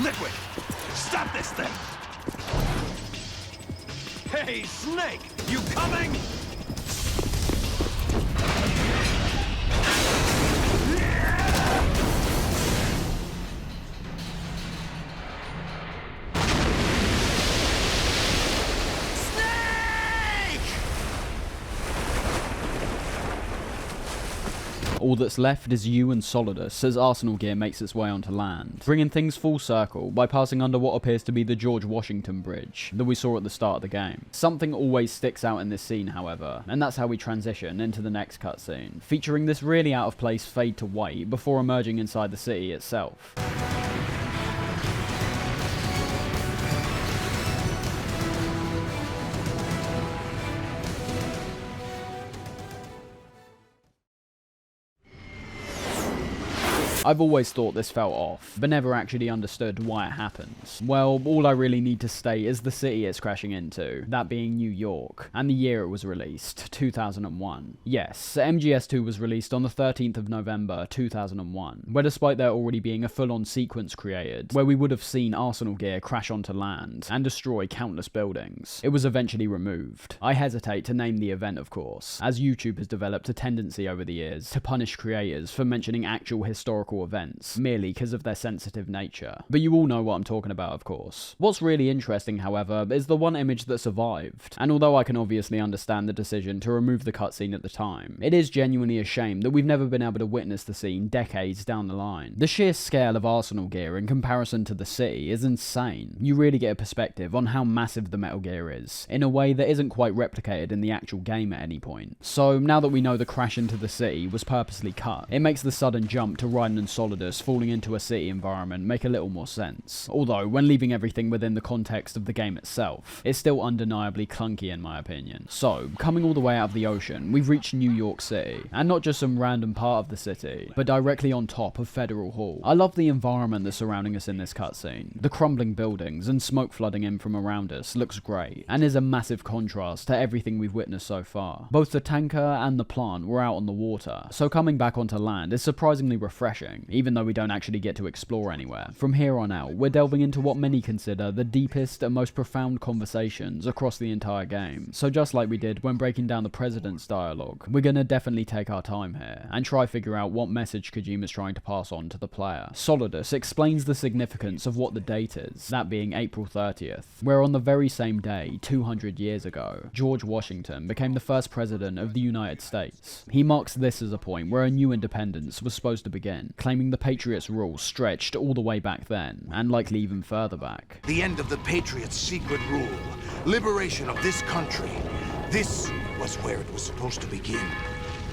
Speaker 7: Liquid! Stop this thing! Hey, Snake! You coming?
Speaker 1: All that's left is you and Solidus as Arsenal gear makes its way onto land, bringing things full circle by passing under what appears to be the George Washington Bridge that we saw at the start of the game. Something always sticks out in this scene however, and that's how we transition into the next cutscene, featuring this really out of place fade to white before emerging inside the city itself. I've always thought this felt off, but never actually understood why it happens. Well, all I really need to state is the city it's crashing into, that being New York, and the year it was released, 2001. Yes, MGS2 was released on the 13th of November 2001, where despite there already being a full-on sequence created, where we would have seen Arsenal gear crash onto land and destroy countless buildings, it was eventually removed. I hesitate to name the event of course, as YouTube has developed a tendency over the years to punish creators for mentioning actual historical events, merely because of their sensitive nature. But you all know what I'm talking about, of course. What's really interesting, however, is the one image that survived, and although I can obviously understand the decision to remove the cutscene at the time, it is genuinely a shame that we've never been able to witness the scene decades down the line. The sheer scale of Arsenal gear in comparison to the city is insane. You really get a perspective on how massive the Metal Gear is, in a way that isn't quite replicated in the actual game at any point. So now that we know the crash into the city was purposely cut, it makes the sudden jump to Raiden and Solidus falling into a city environment make a little more sense. Although, when leaving everything within the context of the game itself, it's still undeniably clunky in my opinion. So, coming all the way out of the ocean, we've reached New York City, and not just some random part of the city, but directly on top of Federal Hall. I love the environment that's surrounding us in this cutscene. The crumbling buildings and smoke flooding in from around us looks great, and is a massive contrast to everything we've witnessed so far. Both the tanker and the plant were out on the water, so coming back onto land is surprisingly refreshing, even though we don't actually get to explore anywhere. From here on out, we're delving into what many consider the deepest and most profound conversations across the entire game. So just like we did when breaking down the President's dialogue, we're gonna definitely take our time here, and try figure out what message Kojima's trying to pass on to the player. Solidus explains the significance of what the date is, that being April 30th, where on the very same day, 200 years ago, George Washington became the first president of the United States. He marks this as a point where a new independence was supposed to begin, claiming the Patriots' rule stretched all the way back then, and likely even further back.
Speaker 9: The end of the Patriots' secret rule. Liberation of this country. This was where it was supposed to begin.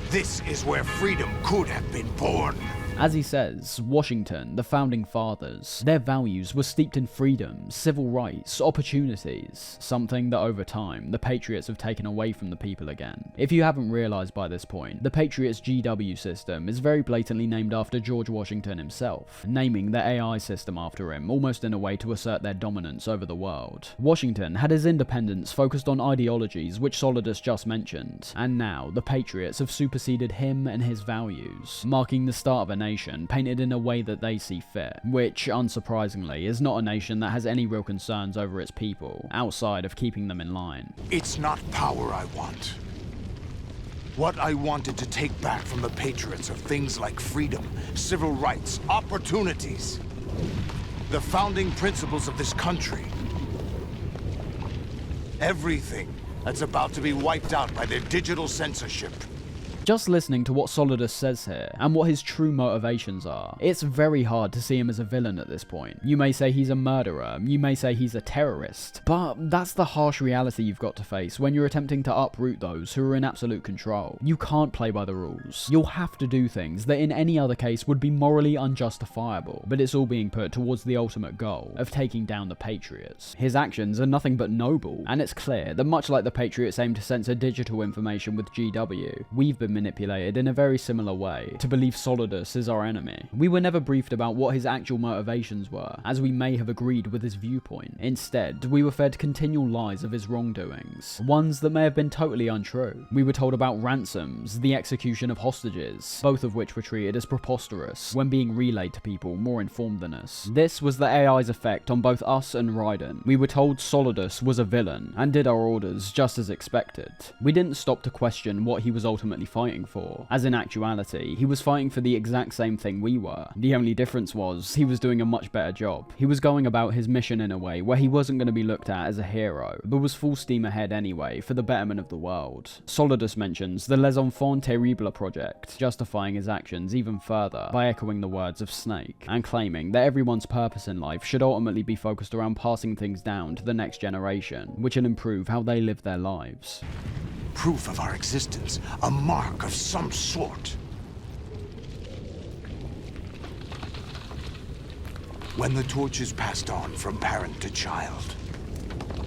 Speaker 9: This is where freedom could have been born.
Speaker 1: As he says, Washington, the founding fathers, their values were steeped in freedom, civil rights, opportunities, something that over time, the Patriots have taken away from the people again. If you haven't realised by this point, the Patriots' GW system is very blatantly named after George Washington himself, naming their AI system after him, almost in a way to assert their dominance over the world. Washington had his independence focused on ideologies which Solidus just mentioned, and now the Patriots have superseded him and his values, marking the start of a nation painted in a way that they see fit, which, unsurprisingly, is not a nation that has any real concerns over its people, outside of keeping them in line.
Speaker 9: It's not power I want. What I wanted to take back from the Patriots are things like freedom, civil rights, opportunities. The founding principles of this country. Everything that's about to be wiped out by their digital censorship.
Speaker 1: Just listening to what Solidus says here, and what his true motivations are, it's very hard to see him as a villain at this point. You may say he's a murderer, you may say he's a terrorist, but that's the harsh reality you've got to face when you're attempting to uproot those who are in absolute control. You can't play by the rules. You'll have to do things that in any other case would be morally unjustifiable, but it's all being put towards the ultimate goal of taking down the Patriots. His actions are nothing but noble, and it's clear that much like the Patriots aim to censor digital information with GW, we've been manipulated in a very similar way to believe Solidus is our enemy. We were never briefed about what his actual motivations were, as we may have agreed with his viewpoint. Instead, we were fed continual lies of his wrongdoings, ones that may have been totally untrue. We were told about ransoms, the execution of hostages, both of which were treated as preposterous when being relayed to people more informed than us. This was the AI's effect on both us and Raiden. We were told Solidus was a villain, and did our orders just as expected. We didn't stop to question what he was ultimately fighting for, as in actuality, he was fighting for the exact same thing we were. The only difference was, he was doing a much better job. He was going about his mission in a way where he wasn't going to be looked at as a hero, but was full steam ahead anyway for the betterment of the world. Solidus mentions the Les Enfants Terribles project, justifying his actions even further by echoing the words of Snake, and claiming that everyone's purpose in life should ultimately be focused around passing things down to the next generation, which will improve how they live their lives.
Speaker 9: Proof of our existence, a mark of some sort. When the torch is passed on from parent to child,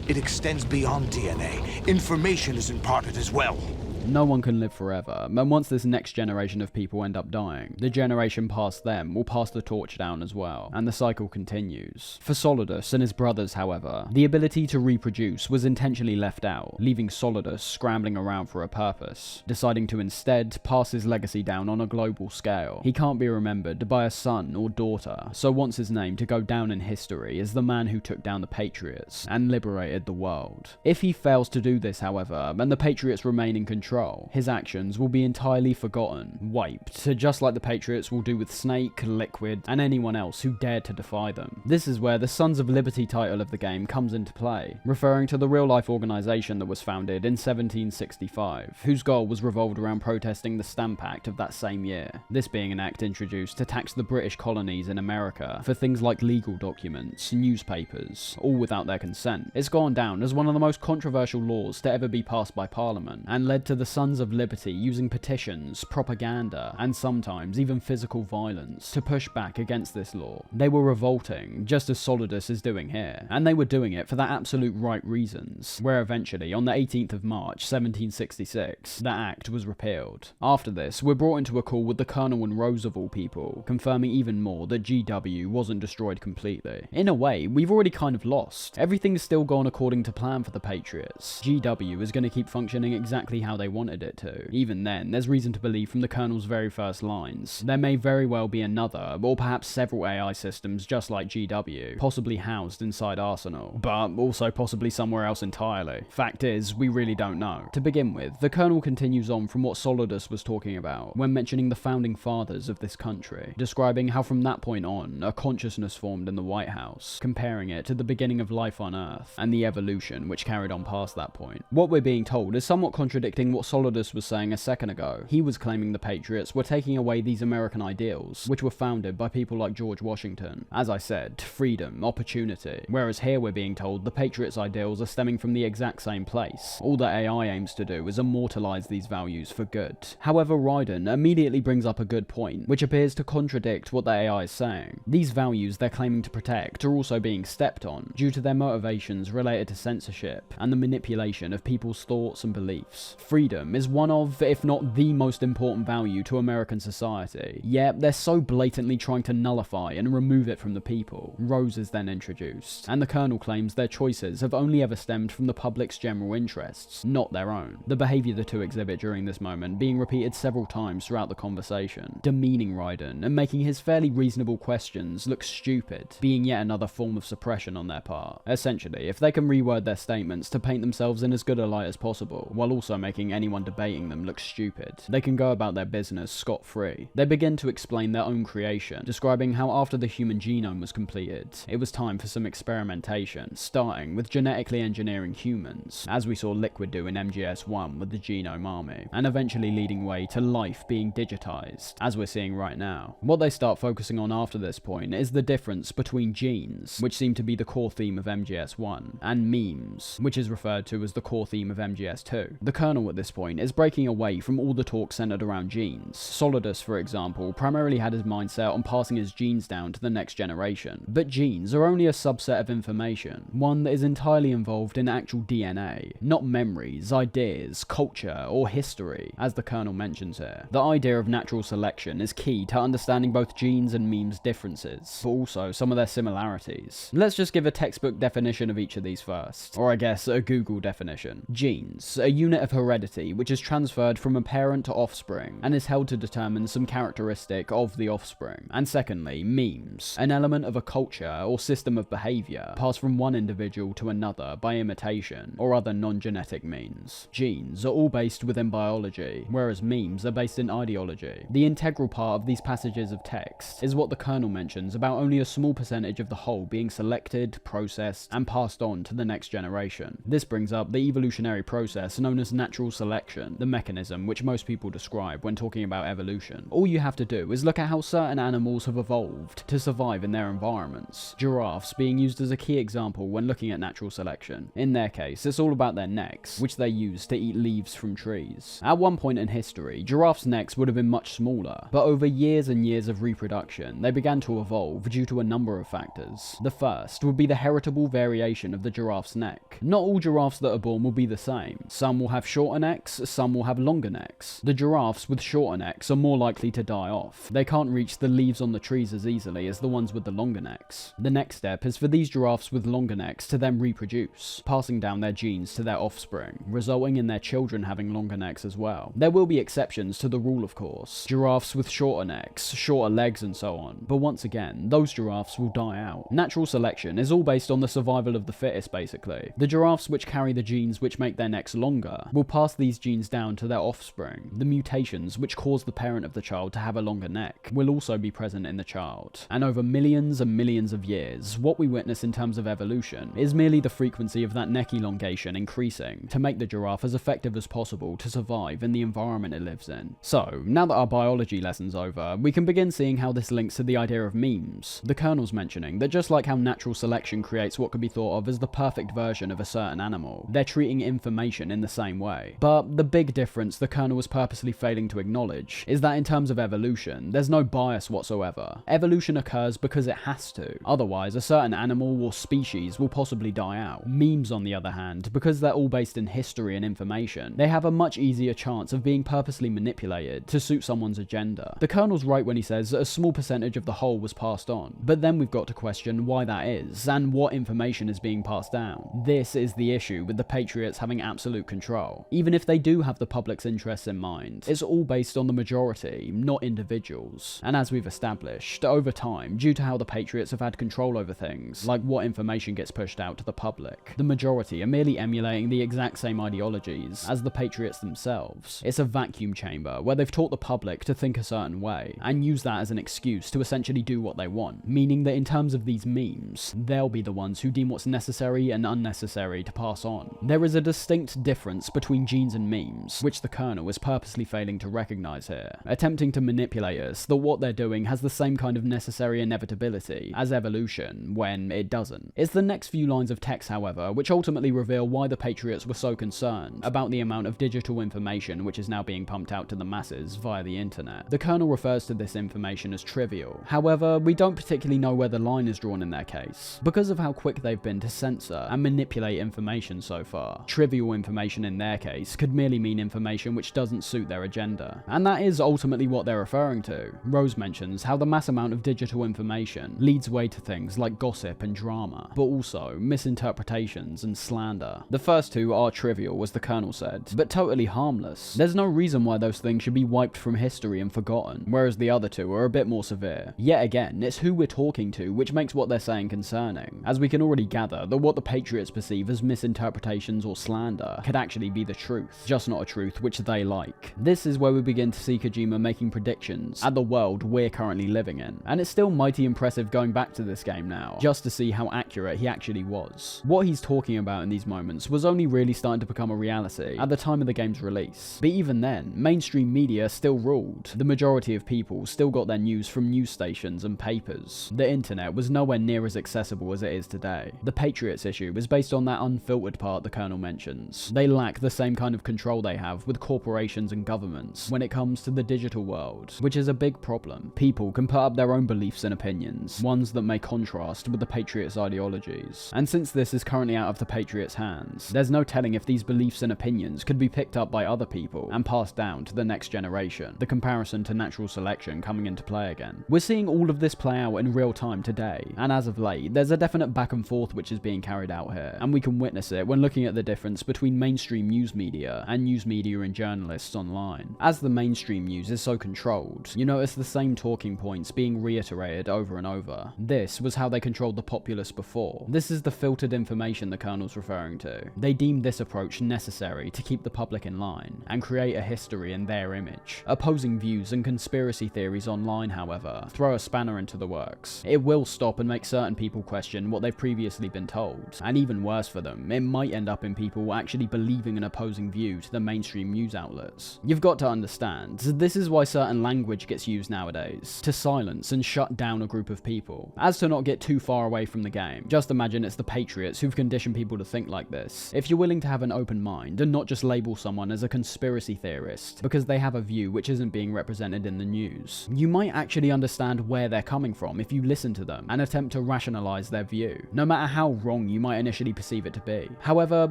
Speaker 9: it extends beyond DNA. Information is imparted as well.
Speaker 1: No one can live forever, and once this next generation of people end up dying, the generation past them will pass the torch down as well, and the cycle continues. For Solidus and his brothers, however, the ability to reproduce was intentionally left out, leaving Solidus scrambling around for a purpose, deciding to instead pass his legacy down on a global scale. He can't be remembered by a son or daughter, so wants his name to go down in history as the man who took down the Patriots and liberated the world. If he fails to do this, however, and the Patriots remain in control, his actions will be entirely forgotten, wiped, just like the Patriots will do with Snake, Liquid, and anyone else who dared to defy them. This is where the Sons of Liberty title of the game comes into play, referring to the real-life organization that was founded in 1765, whose goal was revolved around protesting the Stamp Act of that same year, this being an act introduced to tax the British colonies in America for things like legal documents, newspapers, all without their consent. It's gone down as one of the most controversial laws to ever be passed by Parliament, and led to the Sons of Liberty using petitions, propaganda, and sometimes even physical violence to push back against this law. They were revolting, just as Solidus is doing here, and they were doing it for the absolute right reasons, where eventually, on the 18th of March 1766, the act was repealed. After this, we're brought into a call with the Colonel and Rose of all people, confirming even more that GW wasn't destroyed completely. In a way, we've already kind of lost. Everything's still gone according to plan for the Patriots. GW is going to keep functioning exactly how they wanted it to. Even then, there's reason to believe from the Colonel's very first lines, there may very well be another, or perhaps several AI systems just like GW, possibly housed inside Arsenal, but also possibly somewhere else entirely. Fact is, we really don't know. To begin with, the Colonel continues on from what Solidus was talking about when mentioning the founding fathers of this country, describing how from that point on, a consciousness formed in the White House, comparing it to the beginning of life on Earth, and the evolution which carried on past that point. What we're being told is somewhat contradicting what Solidus was saying a second ago. He was claiming the Patriots were taking away these American ideals, which were founded by people like George Washington. As I said, freedom, opportunity. Whereas here we're being told the Patriots' ideals are stemming from the exact same place. All that AI aims to do is immortalize these values for good. However, Raiden immediately brings up a good point, which appears to contradict what the AI is saying. These values they're claiming to protect are also being stepped on, due to their motivations related to censorship, and the manipulation of people's thoughts and beliefs. Freedom is one of, if not the most important value to American society, yet they're so blatantly trying to nullify and remove it from the people. Rose is then introduced, and the Colonel claims their choices have only ever stemmed from the public's general interests, not their own. The behaviour the two exhibit during this moment being repeated several times throughout the conversation, demeaning Raiden and making his fairly reasonable questions look stupid, being yet another form of suppression on their part. Essentially, if they can reword their statements to paint themselves in as good a light as possible, while also making anyone debating them look stupid. They can go about their business scot-free. They begin to explain their own creation, describing how after the human genome was completed, it was time for some experimentation, starting with genetically engineering humans, as we saw Liquid do in MGS1 with the Genome Army, and eventually leading way to life being digitized, as we're seeing right now. What they start focusing on after this point is the difference between genes, which seem to be the core theme of MGS1, and memes, which is referred to as the core theme of MGS2. The kernel at this point is breaking away from all the talk centered around genes. Solidus, for example, primarily had his mindset on passing his genes down to the next generation, but genes are only a subset of information, one that is entirely involved in actual DNA, not memories, ideas, culture, or history, as the kernel mentions here. The idea of natural selection is key to understanding both genes and memes' differences, but also some of their similarities. Let's just give a textbook definition of each of these first, or I guess a Google definition. Genes, a unit of heredity which is transferred from a parent to offspring, and is held to determine some characteristic of the offspring. And secondly, memes, an element of a culture or system of behavior passed from one individual to another by imitation or other non-genetic means. Genes are all based within biology, whereas memes are based in ideology. The integral part of these passages of text is what the kernel mentions about only a small percentage of the whole being selected, processed, and passed on to the next generation. This brings up the evolutionary process known as natural selection, the mechanism which most people describe when talking about evolution. All you have to do is look at how certain animals have evolved to survive in their environments. Giraffes being used as a key example when looking at natural selection. In their case, it's all about their necks, which they use to eat leaves from trees. At one point in history, giraffes' necks would have been much smaller, but over years and years of reproduction, they began to evolve due to a number of factors. The first would be the heritable variation of the giraffe's neck. Not all giraffes that are born will be the same. Some will have shorter necks, some will have longer necks. The giraffes with shorter necks are more likely to die off. They can't reach the leaves on the trees as easily as the ones with the longer necks. The next step is for these giraffes with longer necks to then reproduce, passing down their genes to their offspring, resulting in their children having longer necks as well. There will be exceptions to the rule, of course. Giraffes with shorter necks, shorter legs, and so on. But once again, those giraffes will die out. Natural selection is all based on the survival of the fittest, basically. The giraffes which carry the genes which make their necks longer will pass these genes down to their offspring. The mutations which cause the parent of the child to have a longer neck will also be present in the child. And over millions and millions of years, what we witness in terms of evolution is merely the frequency of that neck elongation increasing to make the giraffe as effective as possible to survive in the environment it lives in. So, now that our biology lesson's over, we can begin seeing how this links to the idea of memes. The kernel's mentioning that just like how natural selection creates what could be thought of as the perfect version of a certain animal, they're treating information in the same way. But the big difference the kernel was purposely failing to acknowledge is that in terms of evolution, there's no bias whatsoever. Evolution occurs because it has to. Otherwise, a certain animal or species will possibly die out. Memes, on the other hand, because they're all based in history and information, they have a much easier chance of being purposely manipulated to suit someone's agenda. The kernel's right when he says that a small percentage of the whole was passed on, but then we've got to question why that is, and what information is being passed down. This is the issue with the Patriots having absolute control. Even if they do have the public's interests in mind, it's all based on the majority, not individuals. And as we've established, over time, due to how the Patriots have had control over things, like what information gets pushed out to the public, the majority are merely emulating the exact same ideologies as the Patriots themselves. It's a vacuum chamber where they've taught the public to think a certain way, and use that as an excuse to essentially do what they want, meaning that in terms of these memes, they'll be the ones who deem what's necessary and unnecessary to pass on. There is a distinct difference between genes and memes, which the kernel is purposely failing to recognize here, attempting to manipulate us that what they're doing has the same kind of necessary inevitability as evolution, when it doesn't. It's the next few lines of text, however, which ultimately reveal why the Patriots were so concerned about the amount of digital information which is now being pumped out to the masses via the internet. The kernel refers to this information as trivial. However, we don't particularly know where the line is drawn in their case, because of how quick they've been to censor and manipulate information so far. Trivial information in their case could merely mean information which doesn't suit their agenda, and that is ultimately what they're referring to. Rose mentions how the mass amount of digital information leads way to things like gossip and drama, but also misinterpretations and slander. The first two are trivial, as the kernel said, but totally harmless. There's no reason why those things should be wiped from history and forgotten, whereas the other two are a bit more severe. Yet again, it's who we're talking to which makes what they're saying concerning, as we can already gather that what the Patriots perceive as misinterpretations or slander could actually be the truth. truth, just not a truth which they like. This is where we begin to see Kojima making predictions at the world we're currently living in, and it's still mighty impressive going back to this game now, just to see how accurate he actually was. What he's talking about in these moments was only really starting to become a reality at the time of the game's release, but even then, mainstream media still ruled. The majority of people still got their news from news stations and papers. The internet was nowhere near as accessible as it is today. The Patriots issue is based on that unfiltered part the Colonel mentions. They lack the same kind of control they have with corporations and governments when it comes to the digital world, which is a big problem. People can put up their own beliefs and opinions, ones that may contrast with the Patriots' ideologies. And since this is currently out of the Patriots' hands, there's no telling if these beliefs and opinions could be picked up by other people and passed down to the next generation, the comparison to natural selection coming into play again. We're seeing all of this play out in real time today, and as of late, there's a definite back and forth which is being carried out here, and we can witness it when looking at the difference between mainstream news media and news media and journalists online. As the mainstream news is so controlled, you notice the same talking points being reiterated over and over. This was how they controlled the populace before. This is the filtered information the Colonel's referring to. They deemed this approach necessary to keep the public in line and create a history in their image. Opposing views and conspiracy theories online, however, throw a spanner into the works. It will stop and make certain people question what they've previously been told, and even worse for them, it might end up in people actually believing an opposing view to the mainstream news outlets. You've got to understand, this is why certain language gets used nowadays, to silence and shut down a group of people. As to not get too far away from the game, just imagine it's the Patriots who've conditioned people to think like this. If you're willing to have an open mind and not just label someone as a conspiracy theorist because they have a view which isn't being represented in the news, you might actually understand where they're coming from if you listen to them and attempt to rationalize their view, no matter how wrong you might initially perceive it to be. However,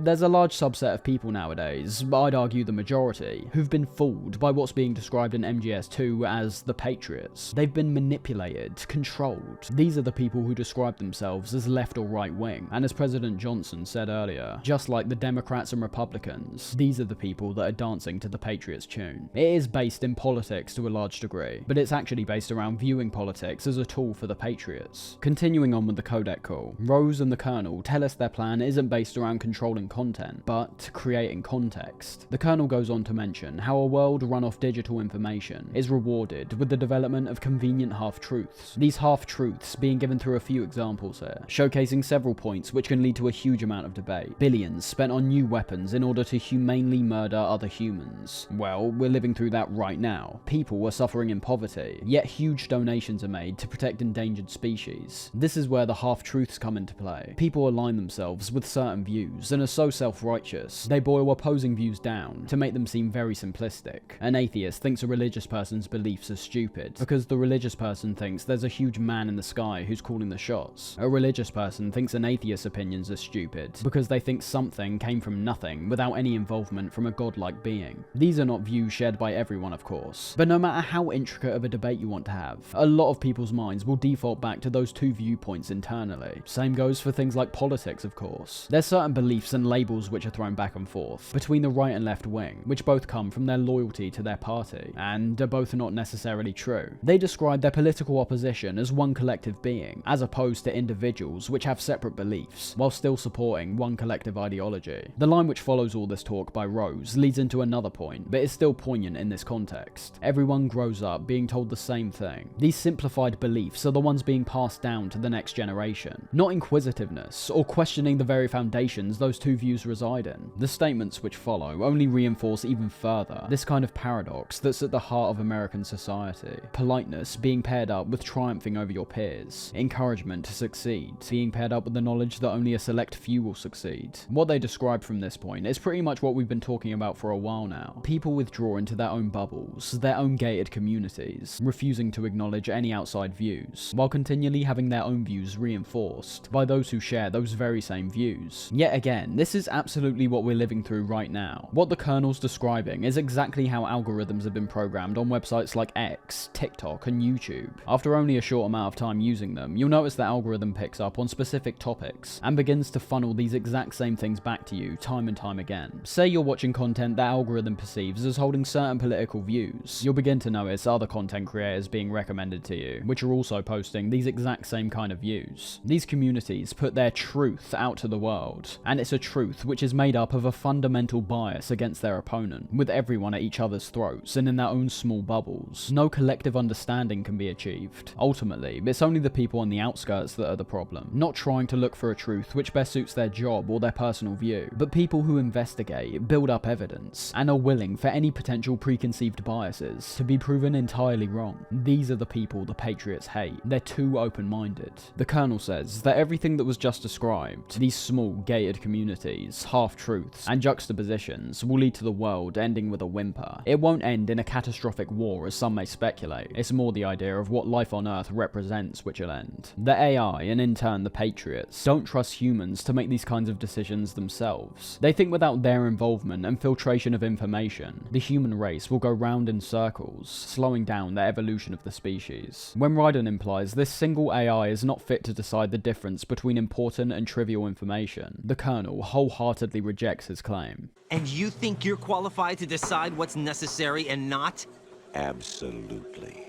Speaker 1: there's a large subset of people nowadays, I'd argue the majority, who've been fooled by what's being described in MGS2 as the Patriots. They've been manipulated, controlled. These are the people who describe themselves as left or right wing, and as President Johnson said earlier, just like the Democrats and Republicans, these are the people that are dancing to the Patriots tune. It is based in politics to a large degree, but it's actually based around viewing politics as a tool for the Patriots. Continuing on with the codec call, Rose and the Colonel tell us their plan isn't based around controlling content, but creating context. The Colonel goes on to mention how a world run off digital information is rewarded with the development of convenient half-truths. These half-truths being given through a few examples here, showcasing several points which can lead to a huge amount of debate. Billions spent on new weapons in order to humanely murder other humans. Well, we're living through that right now. People are suffering in poverty, yet huge donations are made to protect endangered species. This is where the half-truths come into play. People align themselves with certain views and are so self-righteous, they boil opposing views down to make them seem very simplistic. An atheist thinks a religious person's beliefs are stupid because the religious person thinks there's a huge man in the sky who's calling the shots. A religious person thinks an atheist's opinions are stupid because they think something came from nothing without any involvement from a godlike being. These are not views shared by everyone, of course, but no matter how intricate of a debate you want to have, a lot of people's minds will default back to those two viewpoints internally. Same goes for things like politics, of course. There's certain beliefs and labels which are thrown back and forth between the right and left wing, which both come from their loyalty to their party, and are both not necessarily true. They describe their political opposition as one collective being, as opposed to individuals which have separate beliefs, while still supporting one collective ideology. The line which follows all this talk by Rose leads into another point, but is still poignant in this context. Everyone grows up being told the same thing. These simplified beliefs are the ones being passed down to the next generation, not inquisitiveness or questioning the very foundations those two views reside in. The statements which follow only reinforce even further this kind of paradox that's at the heart of American society. Politeness being paired up with triumphing over your peers. Encouragement to succeed being paired up with the knowledge that only a select few will succeed. What they describe from this point is pretty much what we've been talking about for a while now. People withdraw into their own bubbles, their own gated communities, refusing to acknowledge any outside views, while continually having their own views reinforced by those who share those very same views. Yet again, this is absolutely what we're living through right now. What the Colonel's describing is exactly how algorithms have been programmed on websites like X, TikTok, and YouTube. After only a short amount of time using them, you'll notice the algorithm picks up on specific topics and begins to funnel these exact same things back to you time and time again. Say you're watching content that algorithm perceives as holding certain political views, you'll begin to notice other content creators being recommended to you, which are also posting these exact same kind of views. These communities put their truth out to the world, and it's a truth which is made up of a fundamental bias against their opponent, with everyone at each other's throats and in their own small bubbles. No collective understanding can be achieved. Ultimately, it's only the people on the outskirts that are the problem, not trying to look for a truth which best suits their job or their personal view, but people who investigate, build up evidence, and are willing for any potential preconceived biases to be proven entirely wrong. These are the people the Patriots hate. They're too open-minded. The Colonel says that everything that was just described, these small, gated communities, half-truths, and juxtapositions, will lead to the world ending with a whimper. It won't end in a catastrophic war as some may speculate. It's more the idea of what life on Earth represents which will end. The AI, and in turn the Patriots, don't trust humans to make these kinds of decisions themselves. They think without their involvement and filtration of information, the human race will go round in circles, slowing down the evolution of the species. When Raiden implies this single AI is not fit to decide the difference between important and trivial information, the Colonel wholeheartedly rejects his claim.
Speaker 23: And you think you're qualified to decide what's necessary and not?
Speaker 12: Absolutely.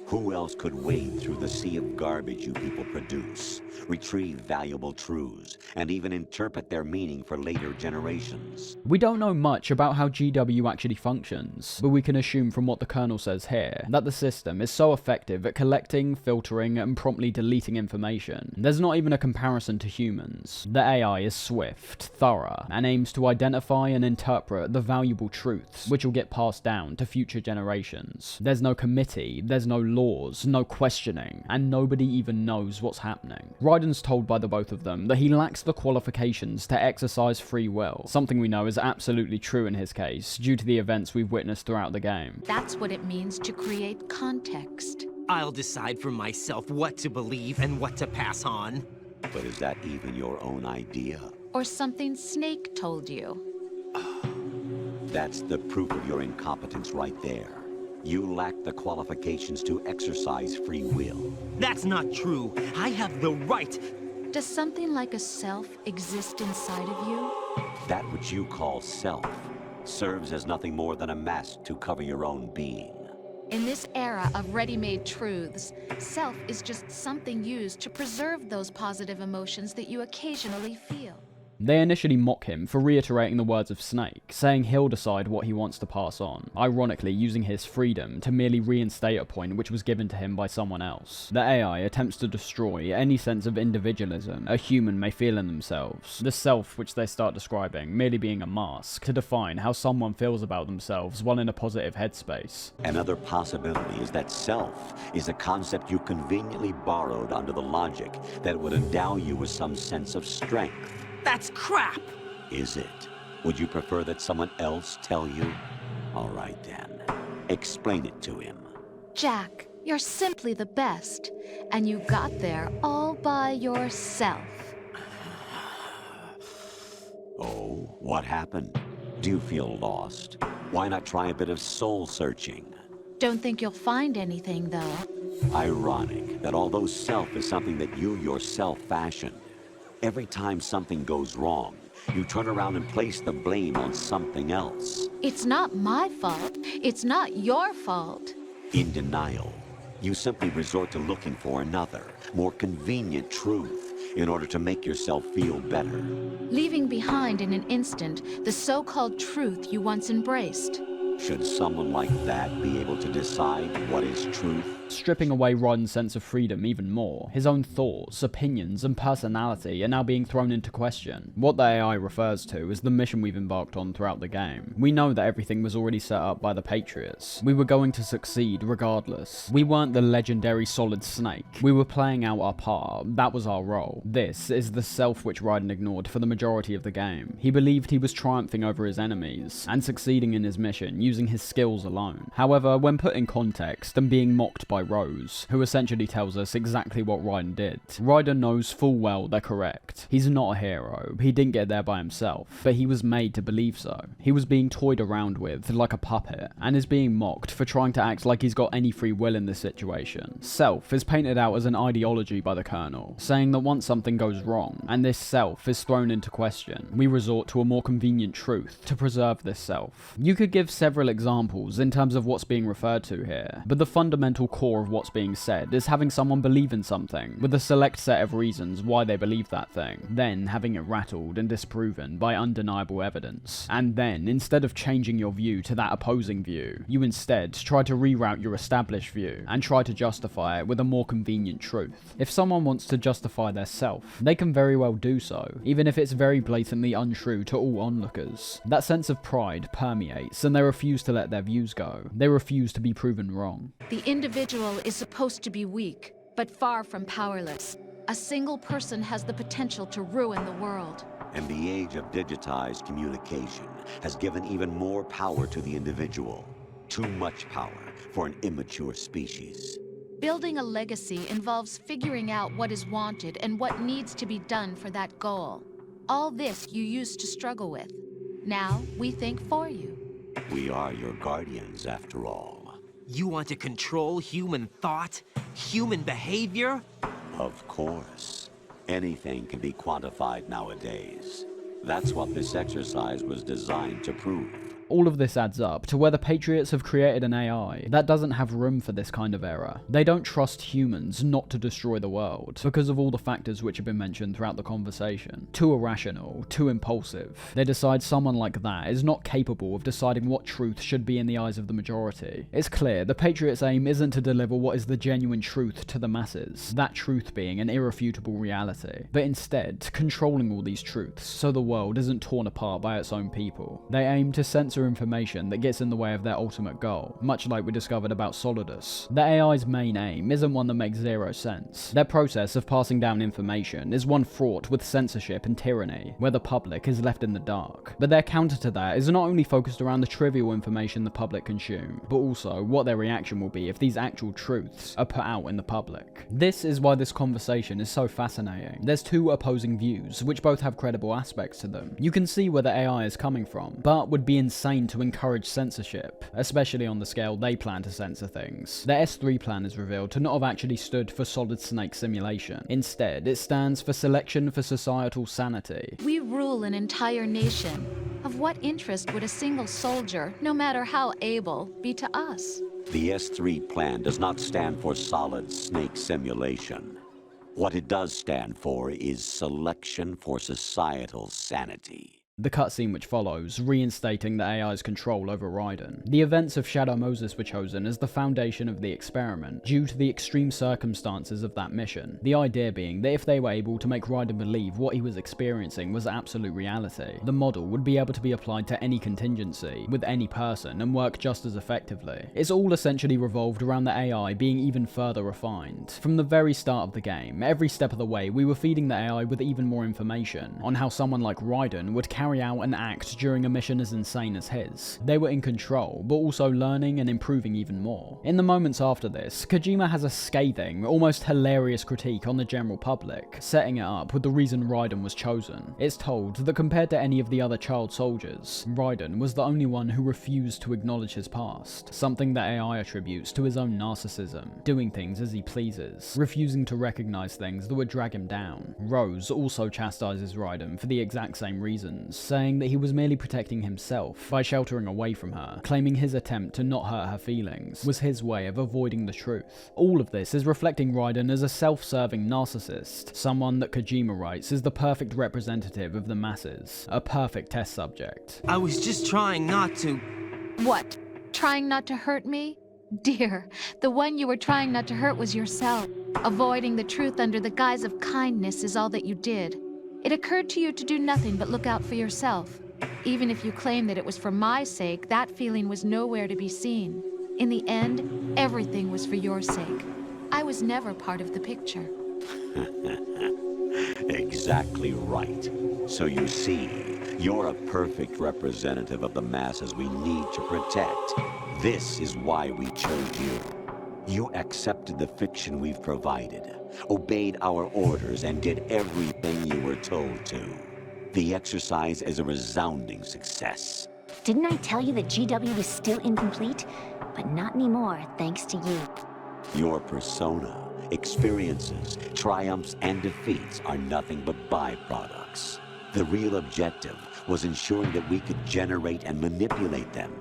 Speaker 12: Who else could wade through the sea of garbage you people produce, retrieve valuable truths, and even interpret their meaning for later generations?
Speaker 1: We don't know much about how GW actually functions, but we can assume from what the Colonel says here, that the system is so effective at collecting, filtering, and promptly deleting information. There's not even a comparison to humans. The AI is swift, thorough, and aims to identify and interpret the valuable truths, which will get passed down to future generations. There's no committee, there's no laws, no questioning, and nobody even knows what's happening. Raiden's told by the both of them that he lacks the qualifications to exercise free will, something we know is absolutely true in his case, due to the events we've witnessed throughout the game.
Speaker 15: That's what it means to create context.
Speaker 23: I'll decide for myself what to believe and what to pass on.
Speaker 12: But is that even your own idea?
Speaker 15: Or something Snake told you?
Speaker 12: That's the proof of your incompetence right there. You lack the qualifications to exercise free will.
Speaker 23: That's not true. I have the right.
Speaker 15: Does something like a self exist inside of you?
Speaker 12: That which you call self serves as nothing more than a mask to cover your own being.
Speaker 15: In this era of ready-made truths, self is just something used to preserve those positive emotions that you occasionally feel.
Speaker 1: They initially mock him for reiterating the words of Snake, saying he'll decide what he wants to pass on, ironically using his freedom to merely reinstate a point which was given to him by someone else. The AI attempts to destroy any sense of individualism a human may feel in themselves, the self which they start describing merely being a mask to define how someone feels about themselves while in a positive headspace.
Speaker 12: Another possibility is that self is a concept you conveniently borrowed under the logic that would endow you with some sense of strength.
Speaker 23: That's crap!
Speaker 12: Is it? Would you prefer that someone else tell you? All right then. Explain it to him.
Speaker 15: Jack, you're simply the best. And you got there all by yourself.
Speaker 12: Oh, what happened? Do you feel lost? Why not try a bit of soul searching?
Speaker 15: Don't think you'll find anything, though.
Speaker 12: Ironic that although self is something that you yourself fashioned, every time something goes wrong, you turn around and place the blame on something else.
Speaker 15: It's not my fault. It's not your fault.
Speaker 12: In denial, you simply resort to looking for another, more convenient truth in order to make yourself feel better.
Speaker 15: Leaving behind in an instant the so-called truth you once embraced.
Speaker 12: Should someone like that be able to decide what is truth?
Speaker 1: Stripping away Raiden's sense of freedom even more, his own thoughts, opinions, and personality are now being thrown into question. What the AI refers to is the mission we've embarked on throughout the game. We know that everything was already set up by the Patriots. We were going to succeed regardless. We weren't the legendary Solid Snake. We were playing out our part. That was our role. This is the self which Raiden ignored for the majority of the game. He believed he was triumphing over his enemies and succeeding in his mission using his skills alone. However, when put in context and being mocked by Rose, who essentially tells us exactly what Raiden did, Raiden knows full well they're correct. He's not a hero. He didn't get there by himself, but he was made to believe so. He was being toyed around with like a puppet, and is being mocked for trying to act like he's got any free will in this situation. Self is painted out as an ideology by the Colonel, saying that once something goes wrong, and this self is thrown into question, we resort to a more convenient truth to preserve this self. You could give several examples in terms of what's being referred to here, but the fundamental core core of what's being said is having someone believe in something, with a select set of reasons why they believe that thing, then having it rattled and disproven by undeniable evidence. And then, instead of changing your view to that opposing view, you instead try to reroute your established view and try to justify it with a more convenient truth. If someone wants to justify their self, they can very well do so, even if it's very blatantly untrue to all onlookers. That sense of pride permeates, and they refuse to let their views go. They refuse to be proven wrong.
Speaker 15: The individual is supposed to be weak, but far from powerless. A single person has the potential to ruin the world.
Speaker 12: And the age of digitized communication has given even more power to the individual. Too much power for an immature species.
Speaker 15: Building a legacy involves figuring out what is wanted and what needs to be done for that goal. All this you used to struggle with. Now, we think for you.
Speaker 12: We are your guardians, after all.
Speaker 23: You want to control human thought? Human behavior?
Speaker 12: Of course. Anything can be quantified nowadays. That's what this exercise was designed to prove.
Speaker 1: All of this adds up to where the Patriots have created an AI that doesn't have room for this kind of error. They don't trust humans not to destroy the world because of all the factors which have been mentioned throughout the conversation. Too irrational, too impulsive. They decide someone like that is not capable of deciding what truth should be in the eyes of the majority. It's clear the Patriots' aim isn't to deliver what is the genuine truth to the masses, that truth being an irrefutable reality, but instead controlling all these truths so the world isn't torn apart by its own people. They aim to censor information that gets in the way of their ultimate goal, much like we discovered about Solidus. The AI's main aim isn't one that makes zero sense. Their process of passing down information is one fraught with censorship and tyranny, where the public is left in the dark. But their counter to that is not only focused around the trivial information the public consume, but also what their reaction will be if these actual truths are put out in the public. This is why this conversation is so fascinating. There's two opposing views, which both have credible aspects to them. You can see where the AI is coming from, but would be insane to encourage censorship, especially on the scale they plan to censor things. The S3 plan is revealed to not have actually stood for Solid Snake Simulation. Instead, it stands for Selection for Societal Sanity.
Speaker 15: We rule an entire nation. Of what interest would a single soldier, no matter how able, be to us?
Speaker 12: The S3 plan does not stand for Solid Snake Simulation. What it does stand for is Selection for Societal Sanity.
Speaker 1: The cutscene which follows, reinstating the AI's control over Raiden. The events of Shadow Moses were chosen as the foundation of the experiment, due to the extreme circumstances of that mission. The idea being that if they were able to make Raiden believe what he was experiencing was absolute reality, the model would be able to be applied to any contingency, with any person, and work just as effectively. It's all essentially revolved around the AI being even further refined. From the very start of the game, every step of the way, we were feeding the AI with even more information on how someone like Raiden would carry out an act during a mission as insane as his. They were in control, but also learning and improving even more. In the moments after this, Kojima has a scathing, almost hilarious critique on the general public, setting it up with the reason Raiden was chosen. It's told that compared to any of the other child soldiers, Raiden was the only one who refused to acknowledge his past, something that AI attributes to his own narcissism, doing things as he pleases, refusing to recognize things that would drag him down. Rose also chastises Raiden for the exact same reasons, saying that he was merely protecting himself by sheltering away from her, claiming his attempt to not hurt her feelings was his way of avoiding the truth. All of this is reflecting Raiden as a self-serving narcissist, someone that Kojima writes is the perfect representative of the masses, a perfect test subject.
Speaker 23: I was just trying not to...
Speaker 15: What? Trying not to hurt me? Dear, the one you were trying not to hurt was yourself. Avoiding the truth under the guise of kindness is all that you did. It occurred to you to do nothing but look out for yourself. Even if you claim that it was for my sake, that feeling was nowhere to be seen. In the end, everything was for your sake. I was never part of the picture.
Speaker 12: Exactly right. So you see, you're a perfect representative of the masses we need to protect. This is why we chose you. You accepted the fiction we've provided, obeyed our orders, and did everything you were told to. The exercise is a resounding success.
Speaker 11: Didn't I tell you that GW was still incomplete? But not anymore, thanks to you.
Speaker 12: Your persona, experiences, triumphs, and defeats are nothing but byproducts. The real objective was ensuring that we could generate and manipulate them.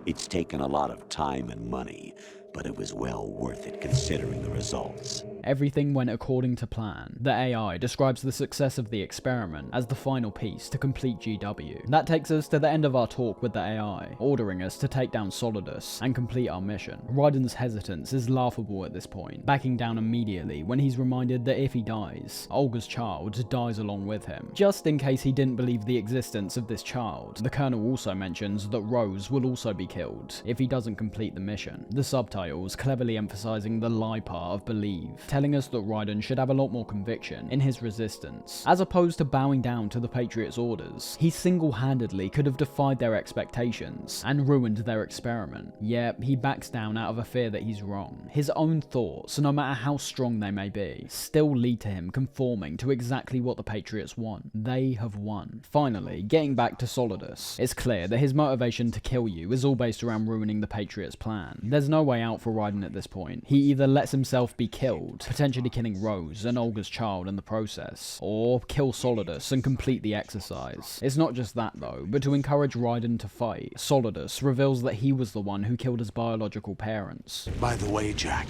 Speaker 12: It's taken a lot of time and money, but it was well worth it considering the results.
Speaker 1: Everything went according to plan. The AI describes the success of the experiment as the final piece to complete GW. That takes us to the end of our talk with the AI, ordering us to take down Solidus and complete our mission. Raiden's hesitance is laughable at this point, backing down immediately when he's reminded that if he dies, Olga's child dies along with him. Just in case he didn't believe the existence of this child, the Colonel also mentions that Rose will also be killed if he doesn't complete the mission. The subtitles cleverly emphasizing the lie part of believe, telling us that Raiden should have a lot more conviction in his resistance. As opposed to bowing down to the Patriots' orders, he single-handedly could have defied their expectations and ruined their experiment. Yet, he backs down out of a fear that he's wrong. His own thoughts, no matter how strong they may be, still lead to him conforming to exactly what the Patriots want. They have won. Finally, getting back to Solidus, it's clear that his motivation to kill you is all based around ruining the Patriots' plan. There's no way out for Raiden at this point. He either lets himself be killed, potentially killing Rose and Olga's child in the process, or kill Solidus and complete the exercise. It's not just that though, but to encourage Raiden to fight, Solidus reveals that he was the one who killed his biological parents.
Speaker 9: By the way, Jack,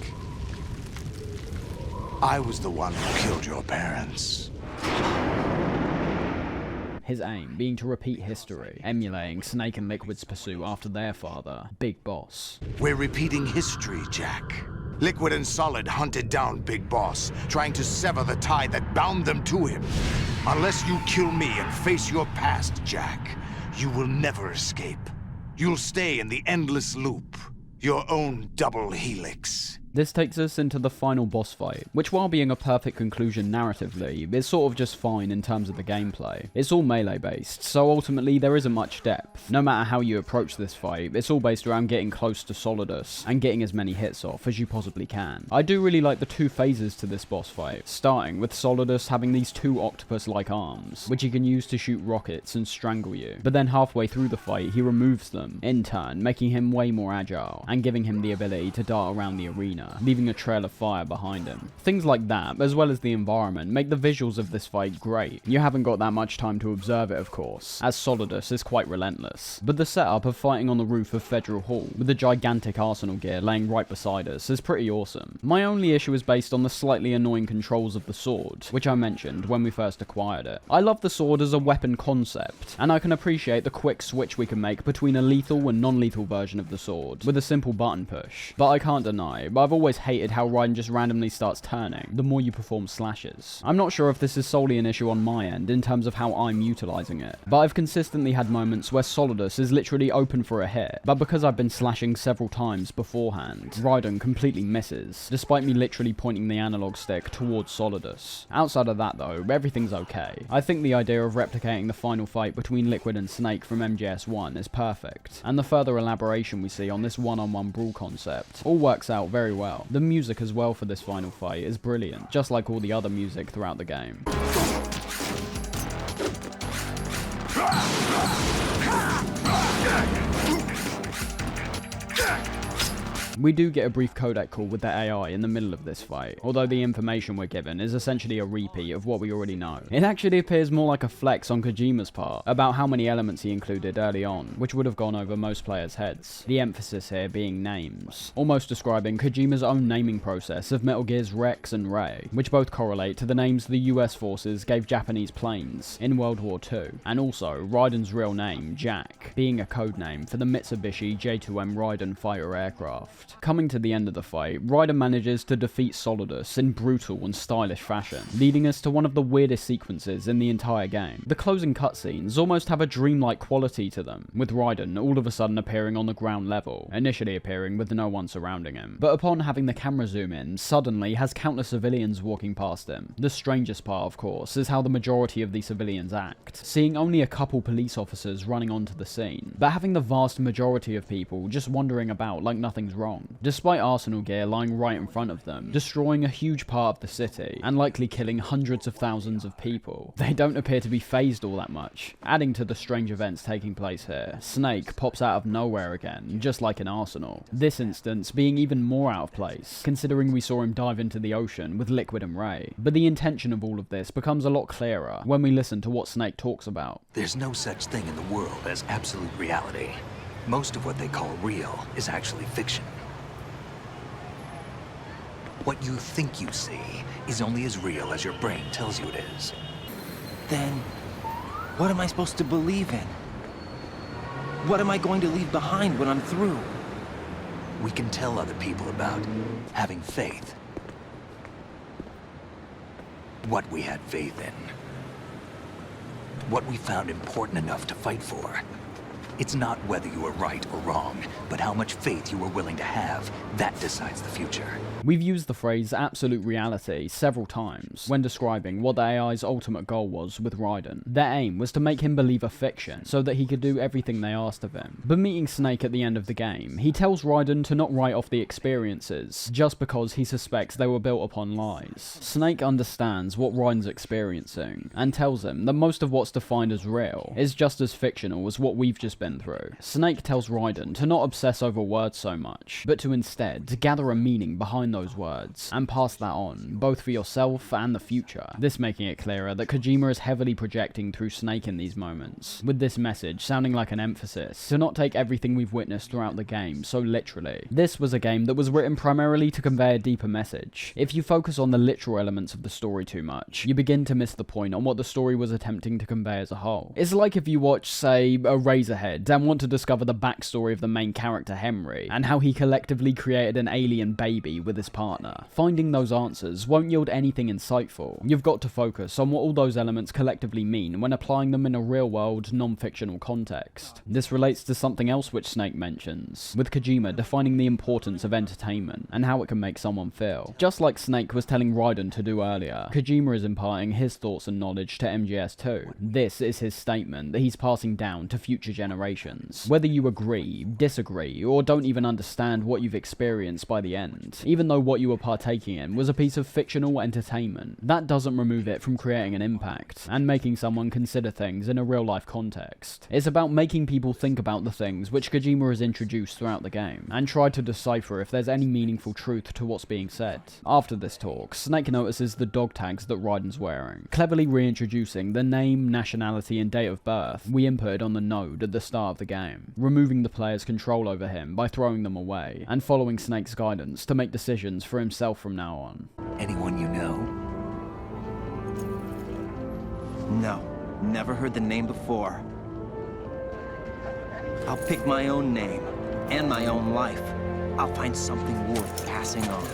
Speaker 9: I was the one who killed your parents.
Speaker 1: His aim being to repeat history, emulating Snake and Liquid's pursuit after their father, Big Boss.
Speaker 9: We're repeating history, Jack. Liquid and Solid hunted down Big Boss, trying to sever the tie that bound them to him. Unless you kill me and face your past, Jack, you will never escape. You'll stay in the endless loop, your own double helix.
Speaker 1: This takes us into the final boss fight, which while being a perfect conclusion narratively, is sort of just fine in terms of the gameplay. It's all melee based, so ultimately there isn't much depth. No matter how you approach this fight, it's all based around getting close to Solidus and getting as many hits off as you possibly can. I do really like the two phases to this boss fight, starting with Solidus having these two octopus-like arms, which he can use to shoot rockets and strangle you, but then halfway through the fight he removes them, in turn making him way more agile, and giving him the ability to dart around the arena, leaving a trail of fire behind him. Things like that, as well as the environment, make the visuals of this fight great. You haven't got that much time to observe it, of course, as Solidus is quite relentless, but the setup of fighting on the roof of Federal Hall, with the gigantic arsenal gear laying right beside us, is pretty awesome. My only issue is based on the slightly annoying controls of the sword, which I mentioned when we first acquired it. I love the sword as a weapon concept, and I can appreciate the quick switch we can make between a lethal and non-lethal version of the sword, with a simple button push, but I can't deny, I've always hated how Raiden just randomly starts turning the more you perform slashes. I'm not sure if this is solely an issue on my end in terms of how I'm utilizing it, but I've consistently had moments where Solidus is literally open for a hit, but because I've been slashing several times beforehand, Raiden completely misses, despite me literally pointing the analog stick towards Solidus. Outside of that though, everything's okay. I think the idea of replicating the final fight between Liquid and Snake from MGS1 is perfect, and the further elaboration we see on this one-on-one brawl concept all works out very well. The music as well for this final fight is brilliant, just like all the other music throughout the game. We do get a brief codec call with the AI in the middle of this fight, although the information we're given is essentially a repeat of what we already know. It actually appears more like a flex on Kojima's part about how many elements he included early on, which would have gone over most players' heads. The emphasis here being names, almost describing Kojima's own naming process of Metal Gear's Rex and Ray, which both correlate to the names the US forces gave Japanese planes in World War II, and also Raiden's real name, Jack, being a codename for the Mitsubishi J2M Raiden fighter aircraft. Coming to the end of the fight, Raiden manages to defeat Solidus in brutal and stylish fashion, leading us to one of the weirdest sequences in the entire game. The closing cutscenes almost have a dreamlike quality to them, with Raiden all of a sudden appearing on the ground level, initially appearing with no one surrounding him, but upon having the camera zoom in, suddenly has countless civilians walking past him. The strangest part, of course, is how the majority of these civilians act, seeing only a couple police officers running onto the scene, but having the vast majority of people just wandering about like nothing's wrong. Despite arsenal gear lying right in front of them, destroying a huge part of the city, and likely killing hundreds of thousands of people, they don't appear to be phased all that much. Adding to the strange events taking place here, Snake pops out of nowhere again, just like in Arsenal. This instance being even more out of place, considering we saw him dive into the ocean with Liquid and Ray. But the intention of all of this becomes a lot clearer when we listen to what Snake talks about.
Speaker 18: There's no such thing in the world as absolute reality. Most of what they call real is actually fiction. What you think you see is only as real as your brain tells you it is.
Speaker 23: Then, what am I supposed to believe in? What am I going to leave behind when I'm through?
Speaker 18: We can tell other people about having faith. What we had faith in. What we found important enough to fight for. It's not whether you are right or wrong, but how much faith you are willing to have. That decides the future.
Speaker 1: We've used the phrase absolute reality several times when describing what the AI's ultimate goal was with Raiden. Their aim was to make him believe a fiction, so that he could do everything they asked of him. But meeting Snake at the end of the game, he tells Raiden to not write off the experiences, just because he suspects they were built upon lies. Snake understands what Raiden's experiencing, and tells him that most of what's defined as real is just as fictional as what we've just been through. Snake tells Raiden to not obsess over words so much, but to instead gather a meaning behind those words, and pass that on, both for yourself and the future. This making it clearer that Kojima is heavily projecting through Snake in these moments, with this message sounding like an emphasis to not take everything we've witnessed throughout the game so literally. This was a game that was written primarily to convey a deeper message. If you focus on the literal elements of the story too much, you begin to miss the point on what the story was attempting to convey as a whole. It's like if you watch, say, Eraserhead, and want to discover the backstory of the main character Henry, and how he collectively created an alien baby with his partner. Finding those answers won't yield anything insightful. You've got to focus on what all those elements collectively mean when applying them in a real-world, non-fictional context. This relates to something else which Snake mentions, with Kojima defining the importance of entertainment, and how it can make someone feel. Just like Snake was telling Raiden to do earlier, Kojima is imparting his thoughts and knowledge to MGS too. This is his statement that he's passing down to future generations. Whether you agree, disagree, or don't even understand what you've experienced by the end, even though what you were partaking in was a piece of fictional entertainment, that doesn't remove it from creating an impact, and making someone consider things in a real-life context. It's about making people think about the things which Kojima has introduced throughout the game, and try to decipher if there's any meaningful truth to what's being said. After this talk, Snake notices the dog tags that Raiden's wearing, cleverly reintroducing the name, nationality, and date of birth we inputted on the node at the start of the game, removing the player's control over him by throwing them away, and following Snake's guidance to make decisions for himself from now on.
Speaker 18: Anyone you know?
Speaker 23: No, never heard the name before. I'll pick my own name, and my own life. I'll find something worth passing on.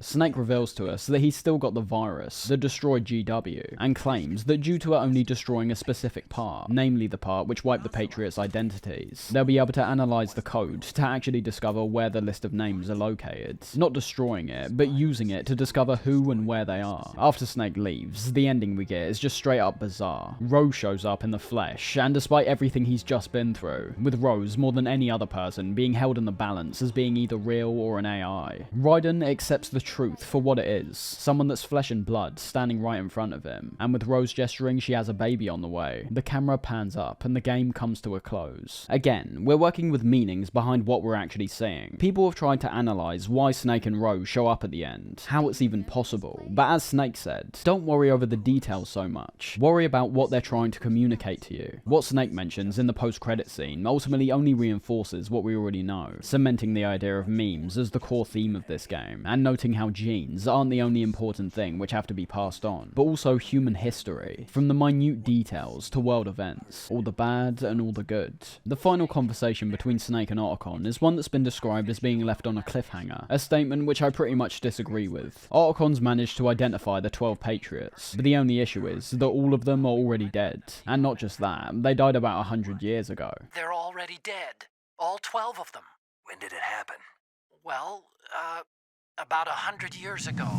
Speaker 1: Snake reveals to us that he's still got the virus that destroyed GW, and claims that due to it only destroying a specific part, namely the part which wiped the Patriots' identities, they'll be able to analyze the code to actually discover where the list of names are located. Not destroying it, but using it to discover who and where they are. After Snake leaves, the ending we get is just straight up bizarre. Rose shows up in the flesh, and despite everything he's just been through, with Rose more than any other person being held in the balance as being either real or an AI, Raiden accepts the truth for what it is, someone that's flesh and blood standing right in front of him, and with Rose gesturing she has a baby on the way, the camera pans up and the game comes to a close. Again, we're working with meanings behind what we're actually seeing. People have tried to analyze why Snake and Rose show up at the end, how it's even possible, but as Snake said, don't worry over the details so much, worry about what they're trying to communicate to you. What Snake mentions in the post-credit scene ultimately only reinforces what we already know, cementing the idea of memes as the core theme of this game, and noting how genes aren't the only important thing which have to be passed on, but also human history, from the minute details to world events, all the bad and all the good. The final conversation between Snake and Otacon is one that's been described as being left on a cliffhanger, a statement which I pretty much disagree with. Otacon's managed to identify the 12 Patriots, but the only issue is that all of them are already dead. And not just that, they died about 100 years ago.
Speaker 19: They're already dead. All 12 of them.
Speaker 18: When did it happen?
Speaker 19: Well, about 100 years ago.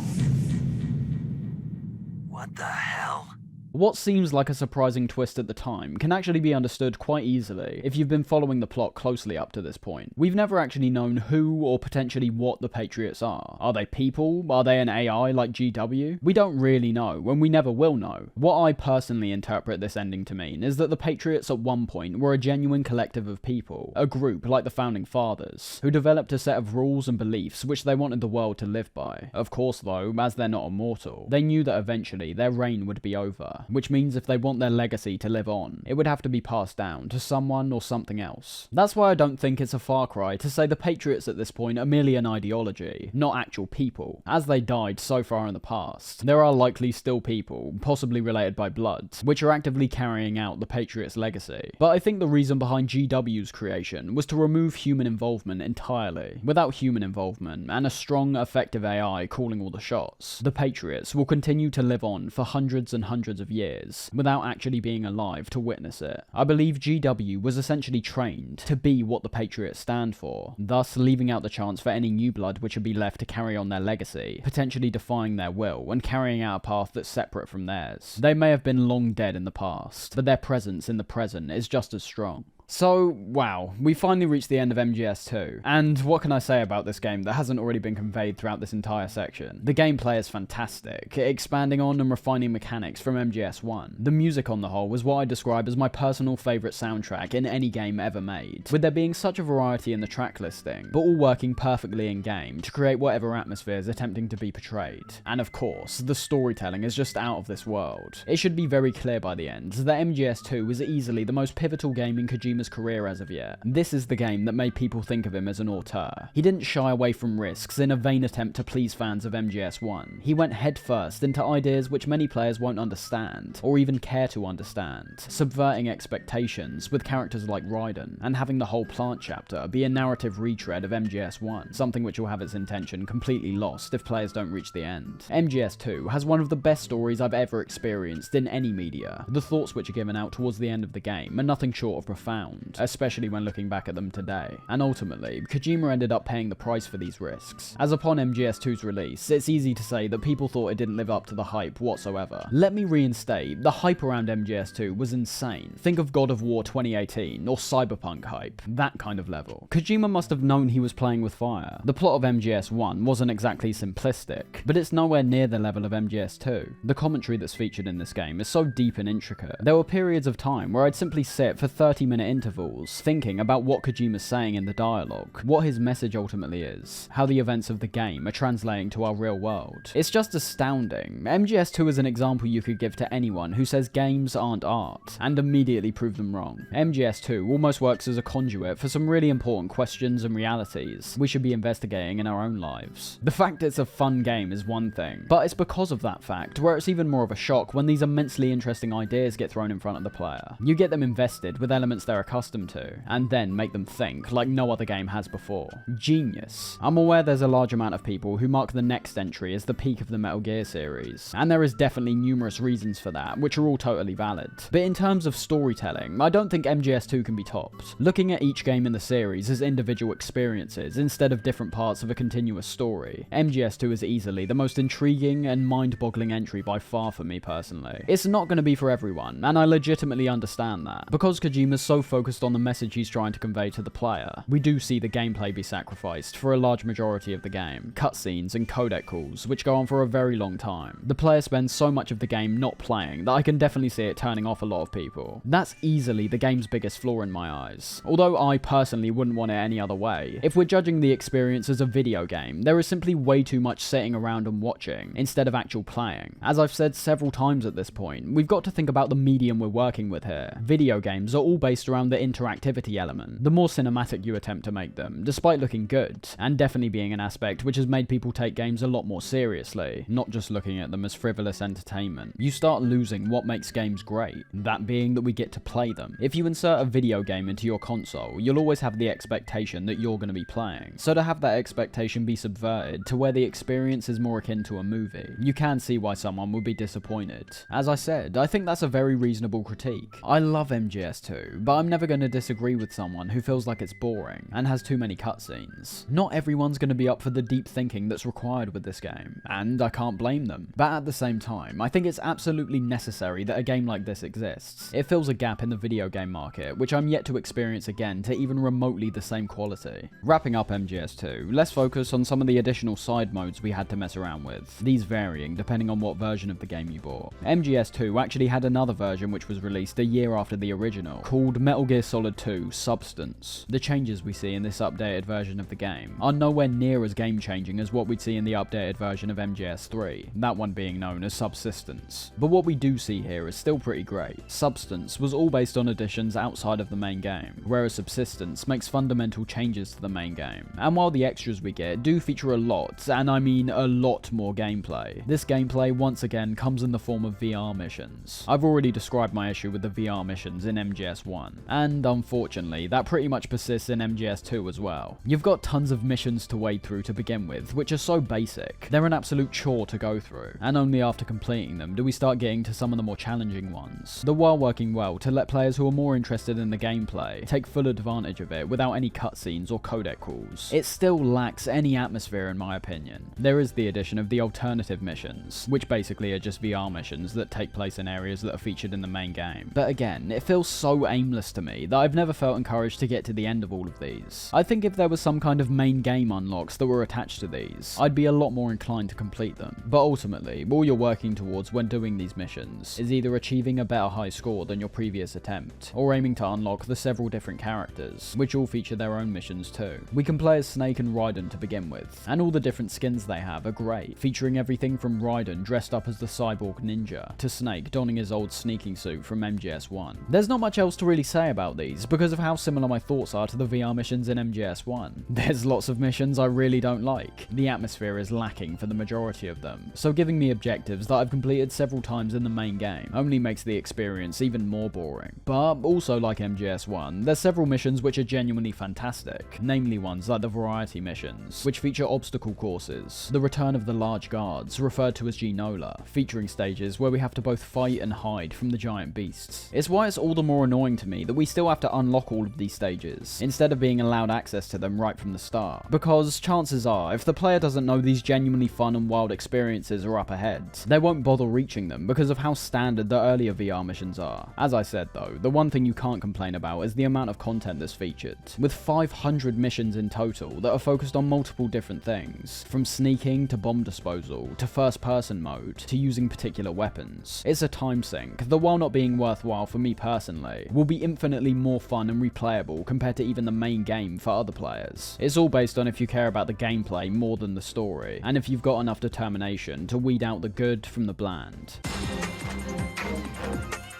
Speaker 18: What the hell?
Speaker 1: What seems like a surprising twist at the time can actually be understood quite easily if you've been following the plot closely up to this point. We've never actually known who or potentially what the Patriots are. Are they people? Are they an AI like GW? We don't really know, and we never will know. What I personally interpret this ending to mean is that the Patriots at one point were a genuine collective of people, a group like the Founding Fathers, who developed a set of rules and beliefs which they wanted the world to live by. Of course though, as they're not immortal, they knew that eventually their reign would be over. which means if they want their legacy to live on, it would have to be passed down to someone or something else. That's why I don't think it's a far cry to say the Patriots at this point are merely an ideology, not actual people. As they died so far in the past, there are likely still people, possibly related by blood, which are actively carrying out the Patriots' legacy. But I think the reason behind GW's creation was to remove human involvement entirely. Without human involvement, and a strong, effective AI calling all the shots, the Patriots will continue to live on for hundreds and hundreds of years, without actually being alive to witness it. I believe GW was essentially trained to be what the Patriots stand for, thus leaving out the chance for any new blood which would be left to carry on their legacy, potentially defying their will and carrying out a path that's separate from theirs. They may have been long dead in the past, but their presence in the present is just as strong. So, wow, we finally reached the end of MGS2, and what can I say about this game that hasn't already been conveyed throughout this entire section? The gameplay is fantastic, expanding on and refining mechanics from MGS1. The music on the whole was what I describe as my personal favourite soundtrack in any game ever made, with there being such a variety in the track listing, but all working perfectly in game to create whatever atmosphere is attempting to be portrayed. And of course, the storytelling is just out of this world. It should be very clear by the end that MGS2 was easily the most pivotal game in Kojima's career as of yet. This is the game that made people think of him as an auteur. He didn't shy away from risks in a vain attempt to please fans of MGS1. He went headfirst into ideas which many players won't understand, or even care to understand, subverting expectations with characters like Raiden, and having the whole plant chapter be a narrative retread of MGS1, something which will have its intention completely lost if players don't reach the end. MGS2 has one of the best stories I've ever experienced in any media. The thoughts which are given out towards the end of the game are nothing short of profound, especially when looking back at them today. And ultimately, Kojima ended up paying the price for these risks, as upon MGS2's release, it's easy to say that people thought it didn't live up to the hype whatsoever. Let me reinstate, the hype around MGS2 was insane. Think of God of War 2018, or Cyberpunk hype, that kind of level. Kojima must have known he was playing with fire. The plot of MGS1 wasn't exactly simplistic, but it's nowhere near the level of MGS2. The commentary that's featured in this game is so deep and intricate. There were periods of time where I'd simply sit for 30-minute intervals, thinking about what Kojima's saying in the dialogue, what his message ultimately is, how the events of the game are translating to our real world. It's just astounding. MGS2 is an example you could give to anyone who says games aren't art, and immediately prove them wrong. MGS2 almost works as a conduit for some really important questions and realities we should be investigating in our own lives. The fact it's a fun game is one thing, but it's because of that fact where it's even more of a shock when these immensely interesting ideas get thrown in front of the player. You get them invested with elements they're accustomed to, and then make them think like no other game has before. Genius. I'm aware there's a large amount of people who mark the next entry as the peak of the Metal Gear series, and there is definitely numerous reasons for that, which are all totally valid. But in terms of storytelling, I don't think MGS2 can be topped. Looking at each game in the series as individual experiences instead of different parts of a continuous story, MGS2 is easily the most intriguing and mind-boggling entry by far for me personally. It's not going to be for everyone, and I legitimately understand that. Because Kojima's so focused on the message he's trying to convey to the player, we do see the gameplay be sacrificed for a large majority of the game. Cutscenes and codec calls, which go on for a very long time. The player spends so much of the game not playing that I can definitely see it turning off a lot of people. That's easily the game's biggest flaw in my eyes, although I personally wouldn't want it any other way. If we're judging the experience as a video game, there is simply way too much sitting around and watching, instead of actual playing. As I've said several times at this point, we've got to think about the medium we're working with here. Video games are all based around the interactivity element. The more cinematic you attempt to make them, despite looking good, and definitely being an aspect which has made people take games a lot more seriously, not just looking at them as frivolous entertainment, you start losing what makes games great, that being that we get to play them. If you insert a video game into your console, you'll always have the expectation that you're going to be playing. So to have that expectation be subverted to where the experience is more akin to a movie, you can see why someone would be disappointed. As I said, I think that's a very reasonable critique. I love MGS2, but I'm never going to disagree with someone who feels like it's boring and has too many cutscenes. Not everyone's going to be up for the deep thinking that's required with this game, and I can't blame them. But at the same time, I think it's absolutely necessary that a game like this exists. It fills a gap in the video game market, which I'm yet to experience again to even remotely the same quality. Wrapping up MGS2, let's focus on some of the additional side modes we had to mess around with, these varying depending on what version of the game you bought. MGS2 actually had another version which was released a year after the original, called Metal Metal Gear Solid 2 Substance. The changes we see in this updated version of the game are nowhere near as game-changing as what we'd see in the updated version of MGS3, that one being known as Subsistence. But what we do see here is still pretty great. Substance was all based on additions outside of the main game, whereas Subsistence makes fundamental changes to the main game. And while the extras we get do feature a lot, and I mean a lot more gameplay, this gameplay once again comes in the form of VR missions. I've already described my issue with the VR missions in MGS1, and unfortunately that pretty much persists in MGS2 as well. You've got tons of missions to wade through to begin with, which are so basic. They're an absolute chore to go through, and only after completing them do we start getting to some of the more challenging ones. The while working well to let players who are more interested in the gameplay take full advantage of it without any cutscenes or codec calls. It still lacks any atmosphere in my opinion. There is the addition of the alternative missions, which basically are just VR missions that take place in areas that are featured in the main game. But again, it feels so aimless to me that I've never felt encouraged to get to the end of all of these. I think if there was some kind of main game unlocks that were attached to these, I'd be a lot more inclined to complete them. But ultimately, all you're working towards when doing these missions is either achieving a better high score than your previous attempt, or aiming to unlock the several different characters, which all feature their own missions too. We can play as Snake and Raiden to begin with, and all the different skins they have are great, featuring everything from Raiden dressed up as the cyborg ninja, to Snake donning his old sneaking suit from MGS1. There's not much else to really say about these, because of how similar my thoughts are to the VR missions in MGS1. There's lots of missions I really don't like. The atmosphere is lacking for the majority of them, so giving me objectives that I've completed several times in the main game only makes the experience even more boring. But also like MGS1, there's several missions which are genuinely fantastic, namely ones like the variety missions, which feature obstacle courses, the return of the large guards, referred to as Genola, featuring stages where we have to both fight and hide from the giant beasts. It's why it's all the more annoying to me that we still have to unlock all of these stages, instead of being allowed access to them right from the start, because chances are, if the player doesn't know these genuinely fun and wild experiences are up ahead, they won't bother reaching them because of how standard the earlier VR missions are. As I said though, the one thing you can't complain about is the amount of content that's featured, with 500 missions in total that are focused on multiple different things, from sneaking to bomb disposal, to first person mode, to using particular weapons. It's a time sink that, while not being worthwhile for me personally, will be infinitely more fun and replayable compared to even the main game for other players. It's all based on if you care about the gameplay more than the story, and if you've got enough determination to weed out the good from the bland.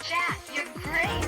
Speaker 10: Jack, you're great!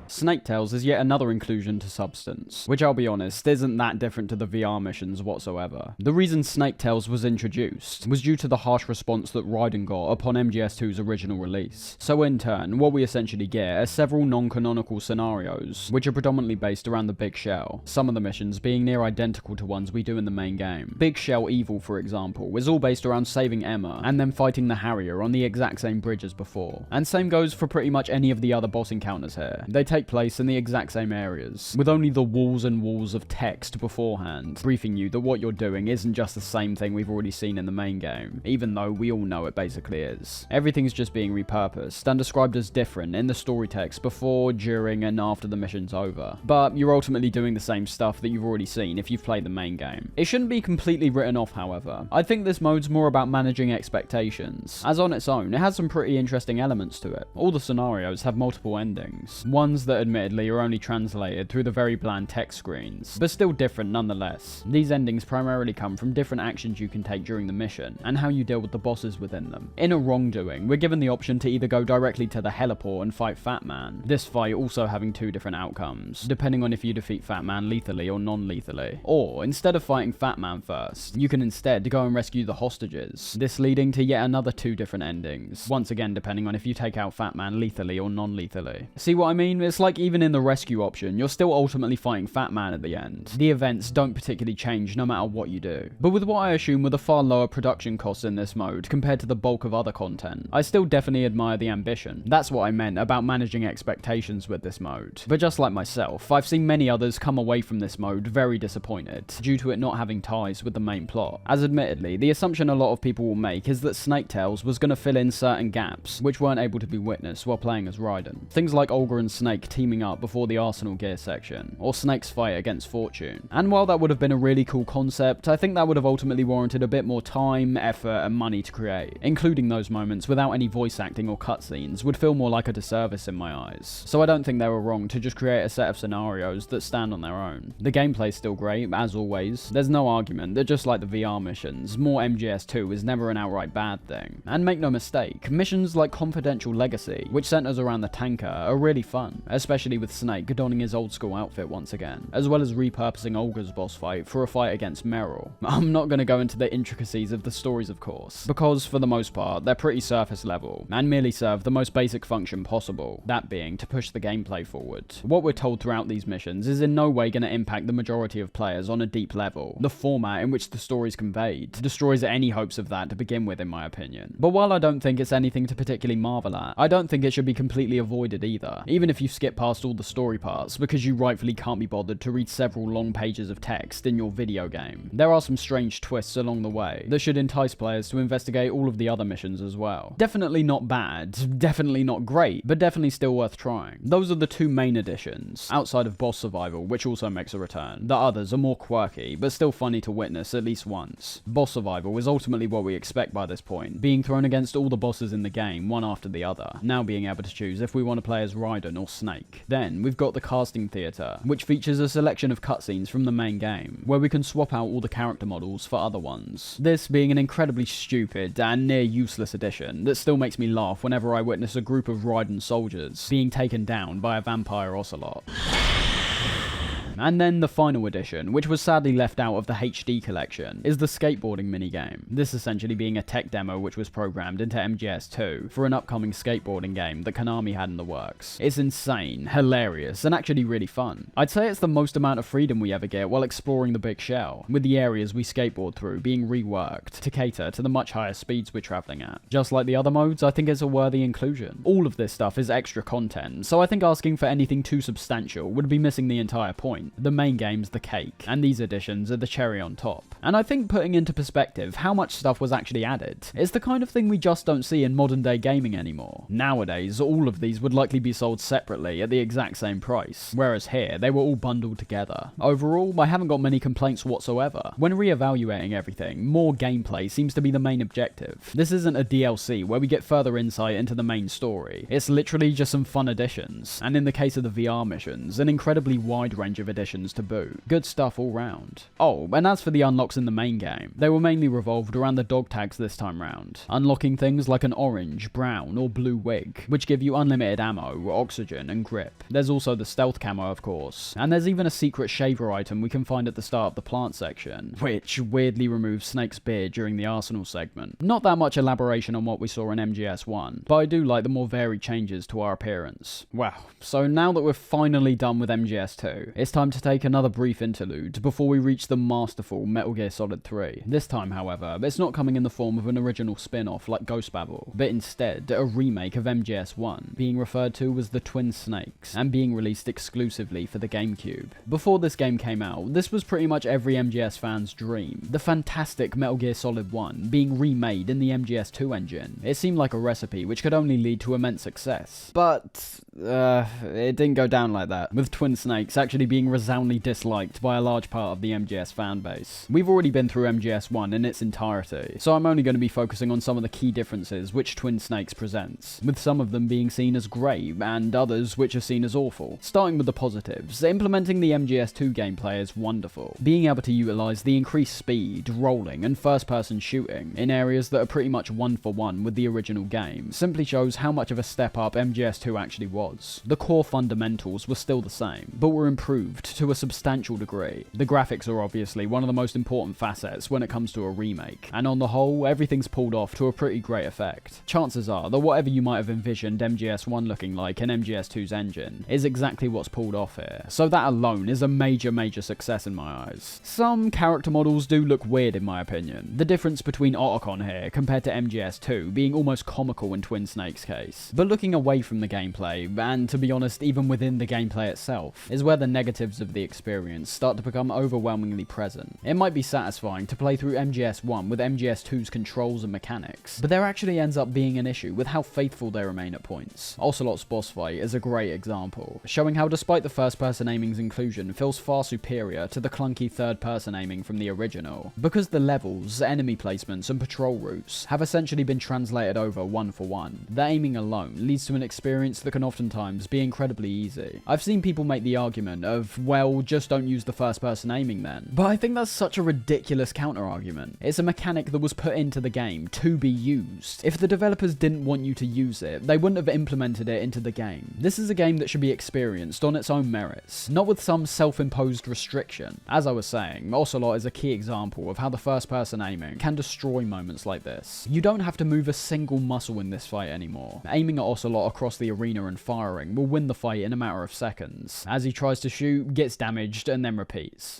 Speaker 1: Snake Tales is yet another inclusion to Substance, which I'll be honest, isn't that different to the VR missions whatsoever. The reason Snake Tales was introduced was due to the harsh response that Raiden got upon MGS2's original release. So in turn, what we essentially get are several non-canonical scenarios, which are predominantly based around the Big Shell, some of the missions being near identical to ones we do in the main game. Big Shell Evil, for example, is all based around saving Emma, and then fighting the Harrier on the exact same bridge as before. And same goes for pretty much any of the other boss encounters here. They take place in the exact same areas, with only the walls and walls of text beforehand, briefing you that what you're doing isn't just the same thing we've already seen in the main game, even though we all know it basically is. Everything's just being repurposed and described as different in the story text before, during, and after the mission's over. But you're ultimately doing the same stuff that you've already seen if you've played the main game. It shouldn't be completely written off, however. I think this mode's more about managing expectations, as on its own, it has some pretty interesting elements to it. All the scenarios have multiple endings, ones that admittedly are only translated through the very bland text screens, but still different nonetheless. These endings primarily come from different actions you can take during the mission, and how you deal with the bosses within them. In a wrongdoing, we're given the option to either go directly to the heliport and fight Fat Man, this fight also having two different outcomes, depending on if you defeat Fat Man lethally or non-lethally. Or, instead of fighting Fat Man first, you can instead go and rescue the hostages, this leading to yet another two different endings, once again depending on if you take out Fat Man lethally or non-lethally. See what I mean? It's like even in the rescue option, you're still ultimately fighting Fat Man at the end. The events don't particularly change no matter what you do. But with what I assume were the far lower production costs in this mode compared to the bulk of other content, I still definitely admire the ambition. That's what I meant about managing expectations with this mode. But just like myself, I've seen many others come away from this mode very disappointed, due to it not having ties with the main plot. As admittedly, the assumption a lot of people will make is that Snake Tales was going to fill in certain gaps, which weren't able to be witnessed while playing as Raiden. Things like Olga and Snake teaming up before the Arsenal gear section, or Snake's fight against Fortune. And while that would have been a really cool concept, I think that would have ultimately warranted a bit more time, effort, and money to create. Including those moments without any voice acting or cutscenes would feel more like a disservice in my eyes. So I don't think they were wrong to just create a set of scenarios that stand on their own. The gameplay's still great, as always. There's no argument that just like the VR missions, more MGS2 is never an outright bad thing. And make no mistake, missions like Confidential Legacy, which centers around the tanker, are really fun, especially with Snake donning his old school outfit once again, as well as repurposing Olga's boss fight for a fight against Meryl. I'm not going to go into the intricacies of the stories, of course, because for the most part, they're pretty surface level, and merely serve the most basic function possible, that being to push the gameplay forward. What we're told throughout these missions is in no way going to impact the majority of players on a deep level. The format in which the story's conveyed destroys any hopes of that to begin with, in my opinion. But while I don't think it's anything to particularly marvel at, I don't think it should be completely avoided either, even if you skip past all the story parts because you rightfully can't be bothered to read several long pages of text in your video game. There are some strange twists along the way that should entice players to investigate all of the other missions as well. Definitely not bad, definitely not great, but definitely still worth trying. Those are the two main additions, outside of Boss Survival, which also makes a return. The others are more quirky, but still funny to witness at least once. Boss Survival is ultimately what we expect by this point, being thrown against all the bosses in the game, one after the other, now being able to choose if we want to play as Raiden or Snake. Then, we've got the Casting Theatre, which features a selection of cutscenes from the main game, where we can swap out all the character models for other ones. This being an incredibly stupid and near useless addition that still makes me laugh whenever I witness a group of Raiden soldiers being taken down by a vampire ocelot. And then the final edition, which was sadly left out of the HD collection, is the skateboarding minigame. This essentially being a tech demo which was programmed into MGS2 for an upcoming skateboarding game that Konami had in the works. It's insane, hilarious, and actually really fun. I'd say it's the most amount of freedom we ever get while exploring the big shell, with the areas we skateboard through being reworked to cater to the much higher speeds we're travelling at. Just like the other modes, I think it's a worthy inclusion. All of this stuff is extra content, so I think asking for anything too substantial would be missing the entire point. The main game's the cake, and these additions are the cherry on top. And I think putting into perspective how much stuff was actually added is the kind of thing we just don't see in modern day gaming anymore. Nowadays, all of these would likely be sold separately at the exact same price, whereas here, they were all bundled together. Overall, I haven't got many complaints whatsoever. When re-evaluating everything, more gameplay seems to be the main objective. This isn't a DLC where we get further insight into the main story. It's literally just some fun additions, and in the case of the VR missions, an incredibly wide range of additions to boot. Good stuff all round. Oh, and as for the unlocks in the main game, they were mainly revolved around the dog tags this time round, unlocking things like an orange, brown, or blue wig, which give you unlimited ammo, oxygen, and grip. There's also the stealth camo, of course, and there's even a secret shaver item we can find at the start of the plant section, which weirdly removes Snake's beard during the Arsenal segment. Not that much elaboration on what we saw in MGS1, but I do like the more varied changes to our appearance. Wow, so now that we're finally done with MGS2, it's time to take another brief interlude before we reach the masterful Metal Gear Solid 3. This time, however, it's not coming in the form of an original spin-off like Ghost Babel, but instead a remake of MGS1, being referred to as the Twin Snakes, and being released exclusively for the GameCube. Before this game came out, this was pretty much every MGS fan's dream. The fantastic Metal Gear Solid 1 being remade in the MGS2 engine. It seemed like a recipe which could only lead to immense success. But it didn't go down like that, with Twin Snakes actually being resoundingly disliked by a large part of the MGS fanbase. We've already been through MGS1 in its entirety, so I'm only going to be focusing on some of the key differences which Twin Snakes presents, with some of them being seen as great and others which are seen as awful. Starting with the positives, implementing the MGS2 gameplay is wonderful. Being able to utilise the increased speed, rolling, and first-person shooting in areas that are pretty much one-for-one with the original game simply shows how much of a step up MGS2 actually was. The core fundamentals were still the same, but were improved to a substantial degree. The graphics are obviously one of the most important facets when it comes to a remake, and on the whole, everything's pulled off to a pretty great effect. Chances are that whatever you might have envisioned MGS1 looking like in MGS2's engine is exactly what's pulled off here, so that alone is a major success in my eyes. Some character models do look weird in my opinion, the difference between Otacon here compared to MGS2 being almost comical in Twin Snake's case, but looking away from the gameplay, and to be honest, even within the gameplay itself, is where the negatives of the experience start to become overwhelmingly present. It might be satisfying to play through MGS1 with MGS2's controls and mechanics, but there actually ends up being an issue with how faithful they remain at points. Ocelot's boss fight is a great example, showing how despite the first-person aiming's inclusion feels far superior to the clunky third-person aiming from the original, because the levels, enemy placements, and patrol routes have essentially been translated over one for one. The aiming alone leads to an experience that can oftentimes be incredibly easy. I've seen people make the argument of, well, just don't use the first-person aiming then, but I think that's such a ridiculous counter-argument. It's a mechanic that was put into the game to be used. If the developers didn't want you to use it, they wouldn't have implemented it into the game. This is a game that should be experienced on its own merits, not with some self-imposed restriction. As I was saying, Ocelot is a key example of how the first-person aiming can destroy moments like this. You don't have to move a single muscle in this fight anymore. Aiming at Ocelot across the arena and firing will win the fight in a matter of seconds. As he tries to shoot, gets damaged, and then repeats.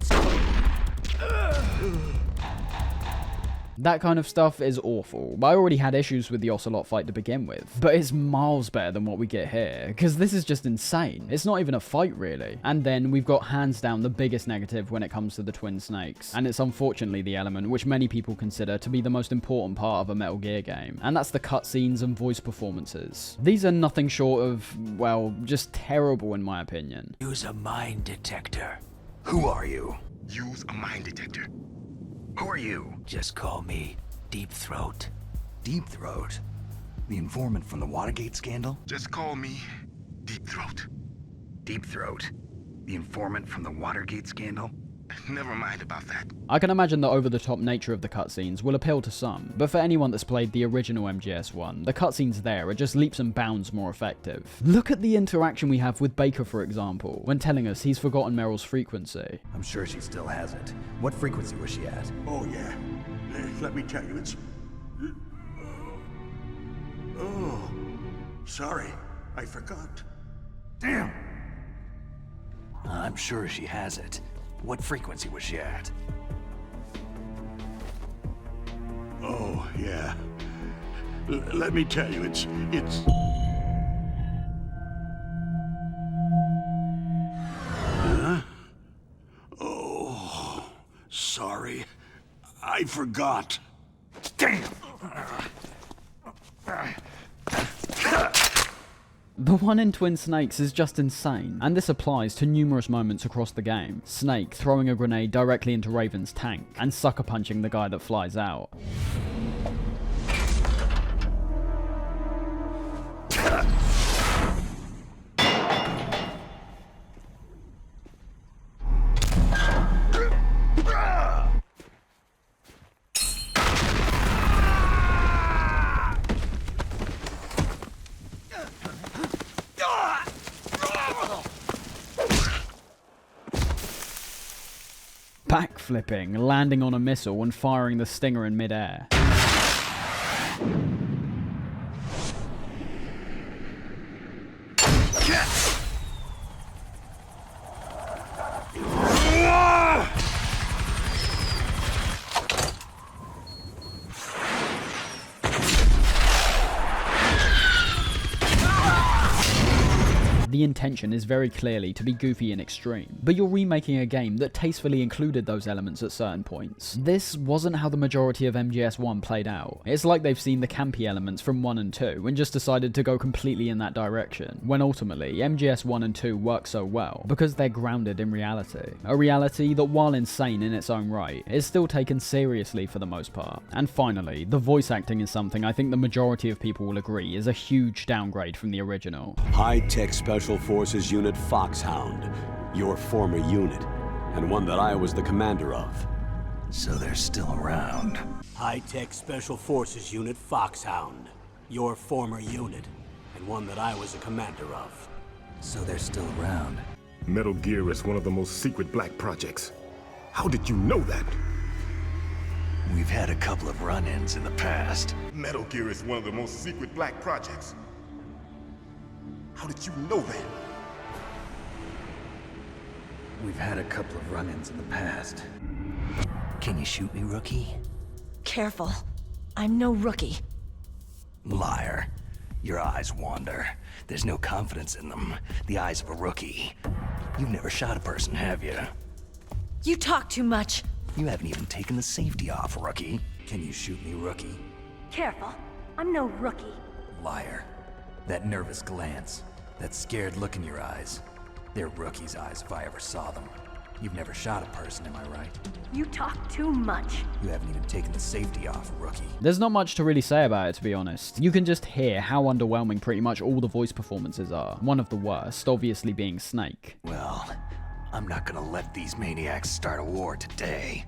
Speaker 1: That kind of stuff is awful. I already had issues with the Ocelot fight to begin with, but it's miles better than what we get here, because this is just insane. It's not even a fight, really. And then we've got hands down the biggest negative when it comes to the twin snakes, and it's unfortunately the element which many people consider to be the most important part of a Metal Gear game, and that's the cutscenes and voice performances. These are nothing short of, well, just terrible in my opinion.
Speaker 18: Use a mind detector. Who are you?
Speaker 3: Use a mind detector. Who are you?
Speaker 18: Just call me Deep Throat. Deep Throat? The informant from the Watergate scandal?
Speaker 3: Just call me Deep Throat. Deep Throat? The informant from the Watergate scandal? Never mind about that.
Speaker 1: I can imagine the over-the-top nature of the cutscenes will appeal to some, but for anyone that's played the original MGS1, the cutscenes there are just leaps and bounds more effective. Look at the interaction we have with Baker, for example, when telling us he's forgotten Meryl's frequency.
Speaker 18: I'm sure she still has it. What frequency was she at?
Speaker 9: Oh, yeah. Let me tell you, it's... Oh, sorry. I forgot. Damn!
Speaker 18: I'm sure she has it. What frequency was she at?
Speaker 9: Oh, yeah. Let me tell you, it's... Huh? Oh, sorry. I forgot. Damn!
Speaker 1: The one in Twin Snakes is just insane, and this applies to numerous moments across the game. Snake throwing a grenade directly into Raven's tank, and sucker punching the guy that flies out. Backflipping, landing on a missile and firing the stinger in midair. The intention is very clearly to be goofy and extreme, but you're remaking a game that tastefully included those elements at certain points. This wasn't how the majority of MGS1 played out. It's like they've seen the campy elements from 1 and 2 and just decided to go completely in that direction, when ultimately MGS1 and 2 work so well because they're grounded in reality. A reality that, while insane in its own right, is still taken seriously for the most part. And finally, the voice acting is something I think the majority of people will agree is a huge downgrade from the original.
Speaker 5: High-tech Special Forces Unit Foxhound, your former unit, and one that I was the commander of.
Speaker 18: So they're still around.
Speaker 5: High-tech Special Forces Unit Foxhound, your former unit, and one that I was a commander of.
Speaker 18: So they're still around.
Speaker 16: Metal Gear is one of the most secret black projects. How did you know that?
Speaker 18: We've had a couple of run-ins in the past.
Speaker 16: Metal Gear is one of the most secret black projects. How did you know that?
Speaker 18: We've had a couple of run-ins in the past. Can you shoot me, rookie?
Speaker 10: Careful. I'm no rookie.
Speaker 18: Liar. Your eyes wander. There's no confidence in them. The eyes of a rookie. You've never shot a person, have you?
Speaker 10: You talk too much.
Speaker 18: You haven't even taken the safety off, rookie. Can you shoot me, rookie?
Speaker 10: Careful. I'm no rookie.
Speaker 18: Liar. That nervous glance. That scared look in your eyes. They're rookie's eyes if I ever saw them. You've never shot a person, am I right?
Speaker 10: You talk too much.
Speaker 18: You haven't even taken the safety off, rookie.
Speaker 1: There's not much to really say about it, to be honest. You can just hear how underwhelming pretty much all the voice performances are. One of the worst, obviously being Snake.
Speaker 18: Well, I'm not gonna let these maniacs start a war today.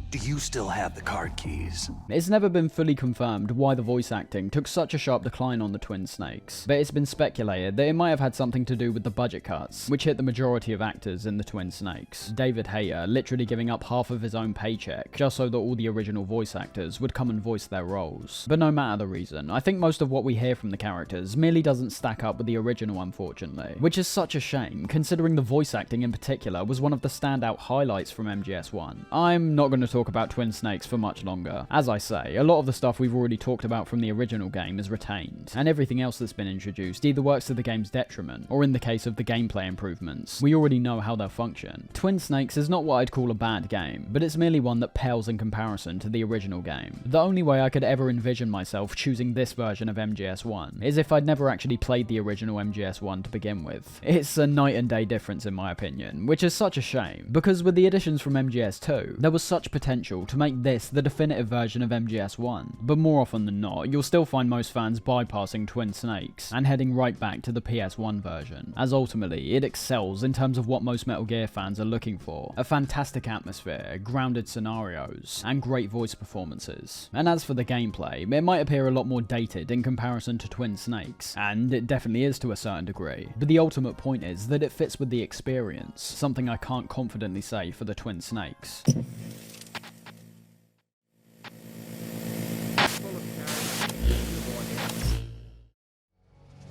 Speaker 18: Do you still have the card keys?
Speaker 1: It's never been fully confirmed why the voice acting took such a sharp decline on the Twin Snakes, but it's been speculated that it might have had something to do with the budget cuts, which hit the majority of actors in the Twin Snakes. David Hayter literally giving up half of his own paycheck just so that all the original voice actors would come and voice their roles. But no matter the reason, I think most of what we hear from the characters merely doesn't stack up with the original, unfortunately, which is such a shame considering the voice acting in particular was one of the standout highlights from MGS1. I'm not going to talk about Twin Snakes for much longer. As I say, a lot of the stuff we've already talked about from the original game is retained, and everything else that's been introduced either works to the game's detriment, or in the case of the gameplay improvements, we already know how they'll function. Twin Snakes is not what I'd call a bad game, but it's merely one that pales in comparison to the original game. The only way I could ever envision myself choosing this version of MGS1 is if I'd never actually played the original MGS1 to begin with. It's a night and day difference in my opinion, which is such a shame, because with the additions from MGS2, there was such potential to make this the definitive version of MGS1, but more often than not, you'll still find most fans bypassing Twin Snakes and heading right back to the PS1 version, as ultimately it excels in terms of what most Metal Gear fans are looking for: a fantastic atmosphere, grounded scenarios, and great voice performances. And as for the gameplay, it might appear a lot more dated in comparison to Twin Snakes, and it definitely is to a certain degree, but the ultimate point is that it fits with the experience, something I can't confidently say for the Twin Snakes.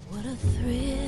Speaker 10: What a thrill.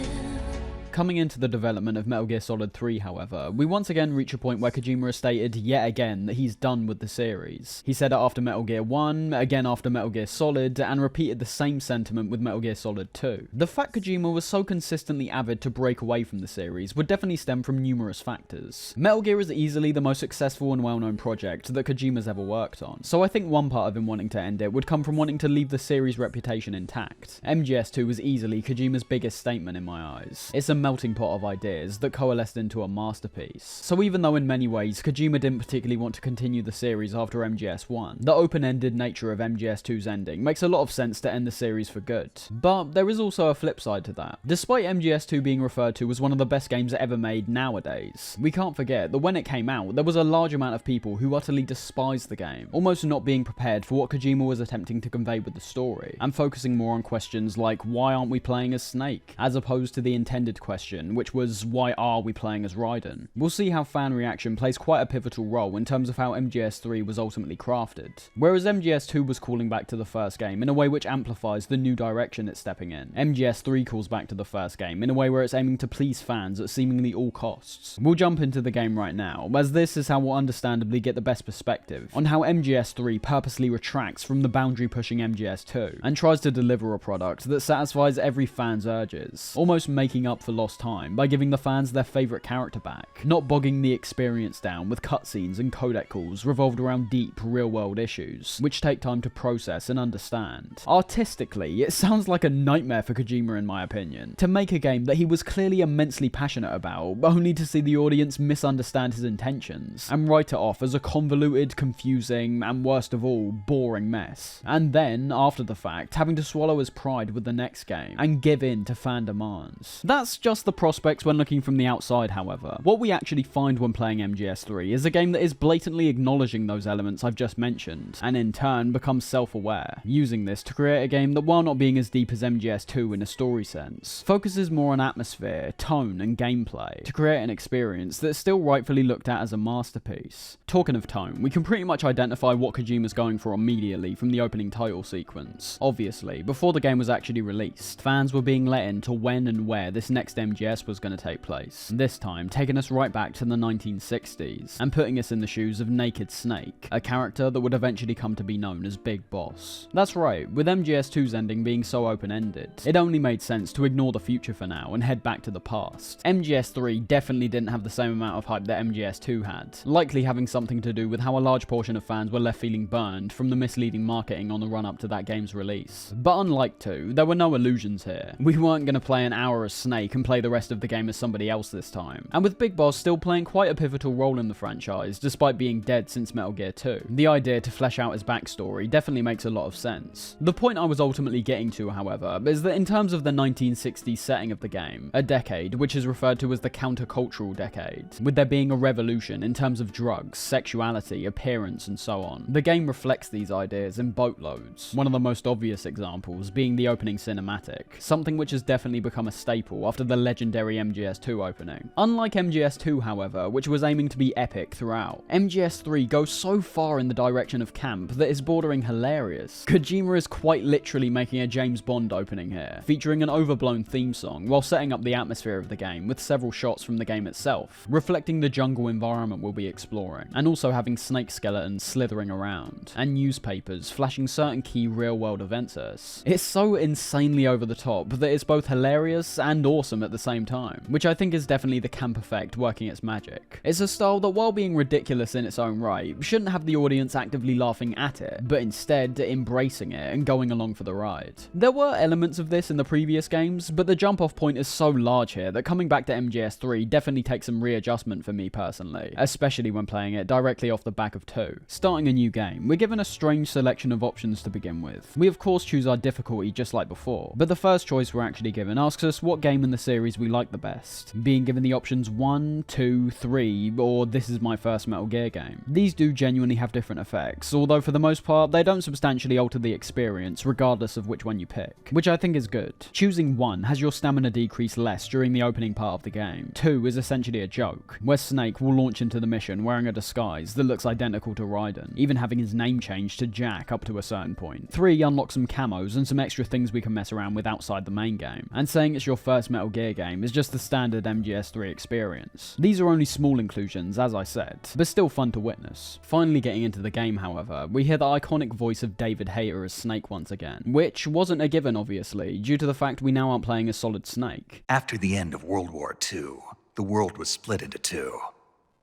Speaker 1: Coming into the development of Metal Gear Solid 3, however, we once again reach a point where Kojima has stated yet again that he's done with the series. He said it after Metal Gear 1, again after Metal Gear Solid, and repeated the same sentiment with Metal Gear Solid 2. The fact Kojima was so consistently avid to break away from the series would definitely stem from numerous factors. Metal Gear is easily the most successful and well-known project that Kojima's ever worked on, so I think one part of him wanting to end it would come from wanting to leave the series' reputation intact. MGS2 was easily Kojima's biggest statement in my eyes. It's a melting pot of ideas that coalesced into a masterpiece. So even though in many ways Kojima didn't particularly want to continue the series after MGS1, the open-ended nature of MGS2's ending makes a lot of sense to end the series for good. But there is also a flip side to that. Despite MGS2 being referred to as one of the best games ever made nowadays, we can't forget that when it came out, there was a large amount of people who utterly despised the game, almost not being prepared for what Kojima was attempting to convey with the story, and focusing more on questions like why aren't we playing as Snake, as opposed to the intended question, which was why are we playing as Raiden. We'll see how fan reaction plays quite a pivotal role in terms of how MGS3 was ultimately crafted, whereas MGS2 was calling back to the first game in a way which amplifies the new direction it's stepping in. MGS3 calls back to the first game in a way where it's aiming to please fans at seemingly all costs. We'll jump into the game right now, as this is how we'll understandably get the best perspective on how MGS3 purposely retracts from the boundary-pushing MGS2 and tries to deliver a product that satisfies every fan's urges, almost making up for lost time by giving the fans their favourite character back, not bogging the experience down with cutscenes and codec calls revolved around deep, real-world issues, which take time to process and understand. Artistically, it sounds like a nightmare for Kojima in my opinion, to make a game that he was clearly immensely passionate about, only to see the audience misunderstand his intentions, and write it off as a convoluted, confusing, and worst of all, boring mess. And then, after the fact, having to swallow his pride with the next game, and give in to fan demands. That's just the prospects when looking from the outside, however. What we actually find when playing MGS3 is a game that is blatantly acknowledging those elements I've just mentioned, and in turn becomes self-aware, using this to create a game that, while not being as deep as MGS2 in a story sense, focuses more on atmosphere, tone, and gameplay, to create an experience that's still rightfully looked at as a masterpiece. Talking of tone, we can pretty much identify what Kojima's going for immediately from the opening title sequence. Obviously, before the game was actually released, fans were being let into when and where this next MGS was going to take place, this time taking us right back to the 1960s, and putting us in the shoes of Naked Snake, a character that would eventually come to be known as Big Boss. That's right, with MGS2's ending being so open-ended, it only made sense to ignore the future for now and head back to the past. MGS3 definitely didn't have the same amount of hype that MGS2 had, likely having something to do with how a large portion of fans were left feeling burned from the misleading marketing on the run-up to that game's release. But unlike 2, there were no illusions here. We weren't going to play an hour as Snake and play the rest of the game as somebody else this time, and with Big Boss still playing quite a pivotal role in the franchise, despite being dead since Metal Gear 2. The idea to flesh out his backstory definitely makes a lot of sense. The point I was ultimately getting to, however, is that in terms of the 1960s setting of the game, a decade which is referred to as the countercultural decade, with there being a revolution in terms of drugs, sexuality, appearance, and so on, the game reflects these ideas in boatloads. One of the most obvious examples being the opening cinematic, something which has definitely become a staple after the legendary MGS2 opening. Unlike MGS2, however, which was aiming to be epic throughout, MGS3 goes so far in the direction of camp that it's bordering hilarious. Kojima is quite literally making a James Bond opening here, featuring an overblown theme song while setting up the atmosphere of the game with several shots from the game itself, reflecting the jungle environment we'll be exploring, and also having snake skeletons slithering around, and newspapers flashing certain key real-world events at us. It's so insanely over the top that it's both hilarious and awesome at the same time, which I think is definitely the camp effect working its magic. It's a style that, while being ridiculous in its own right, shouldn't have the audience actively laughing at it, but instead embracing it and going along for the ride. There were elements of this in the previous games, but the jump-off point is so large here that coming back to MGS3 definitely takes some readjustment for me personally, especially when playing it directly off the back of 2. Starting a new game, we're given a strange selection of options to begin with. We of course choose our difficulty just like before, but the first choice we're actually given asks us what game in the series we like the best, being given the options 1, 2, 3, or this is my first Metal Gear game. These do genuinely have different effects, although for the most part they don't substantially alter the experience regardless of which one you pick, which I think is good. Choosing 1 has your stamina decrease less during the opening part of the game. 2 is essentially a joke, where Snake will launch into the mission wearing a disguise that looks identical to Raiden, even having his name changed to Jack up to a certain point. 3 unlocks some camos and some extra things we can mess around with outside the main game, and saying it's your first Metal Gear game is just the standard MGS3 experience. These are only small inclusions, as I said, but still fun to witness. Finally getting into the game, however, we hear the iconic voice of David Hayter as Snake once again, which wasn't a given obviously, due to the fact we now aren't playing as Solid Snake.
Speaker 18: After the end of World War II, the world was split into two,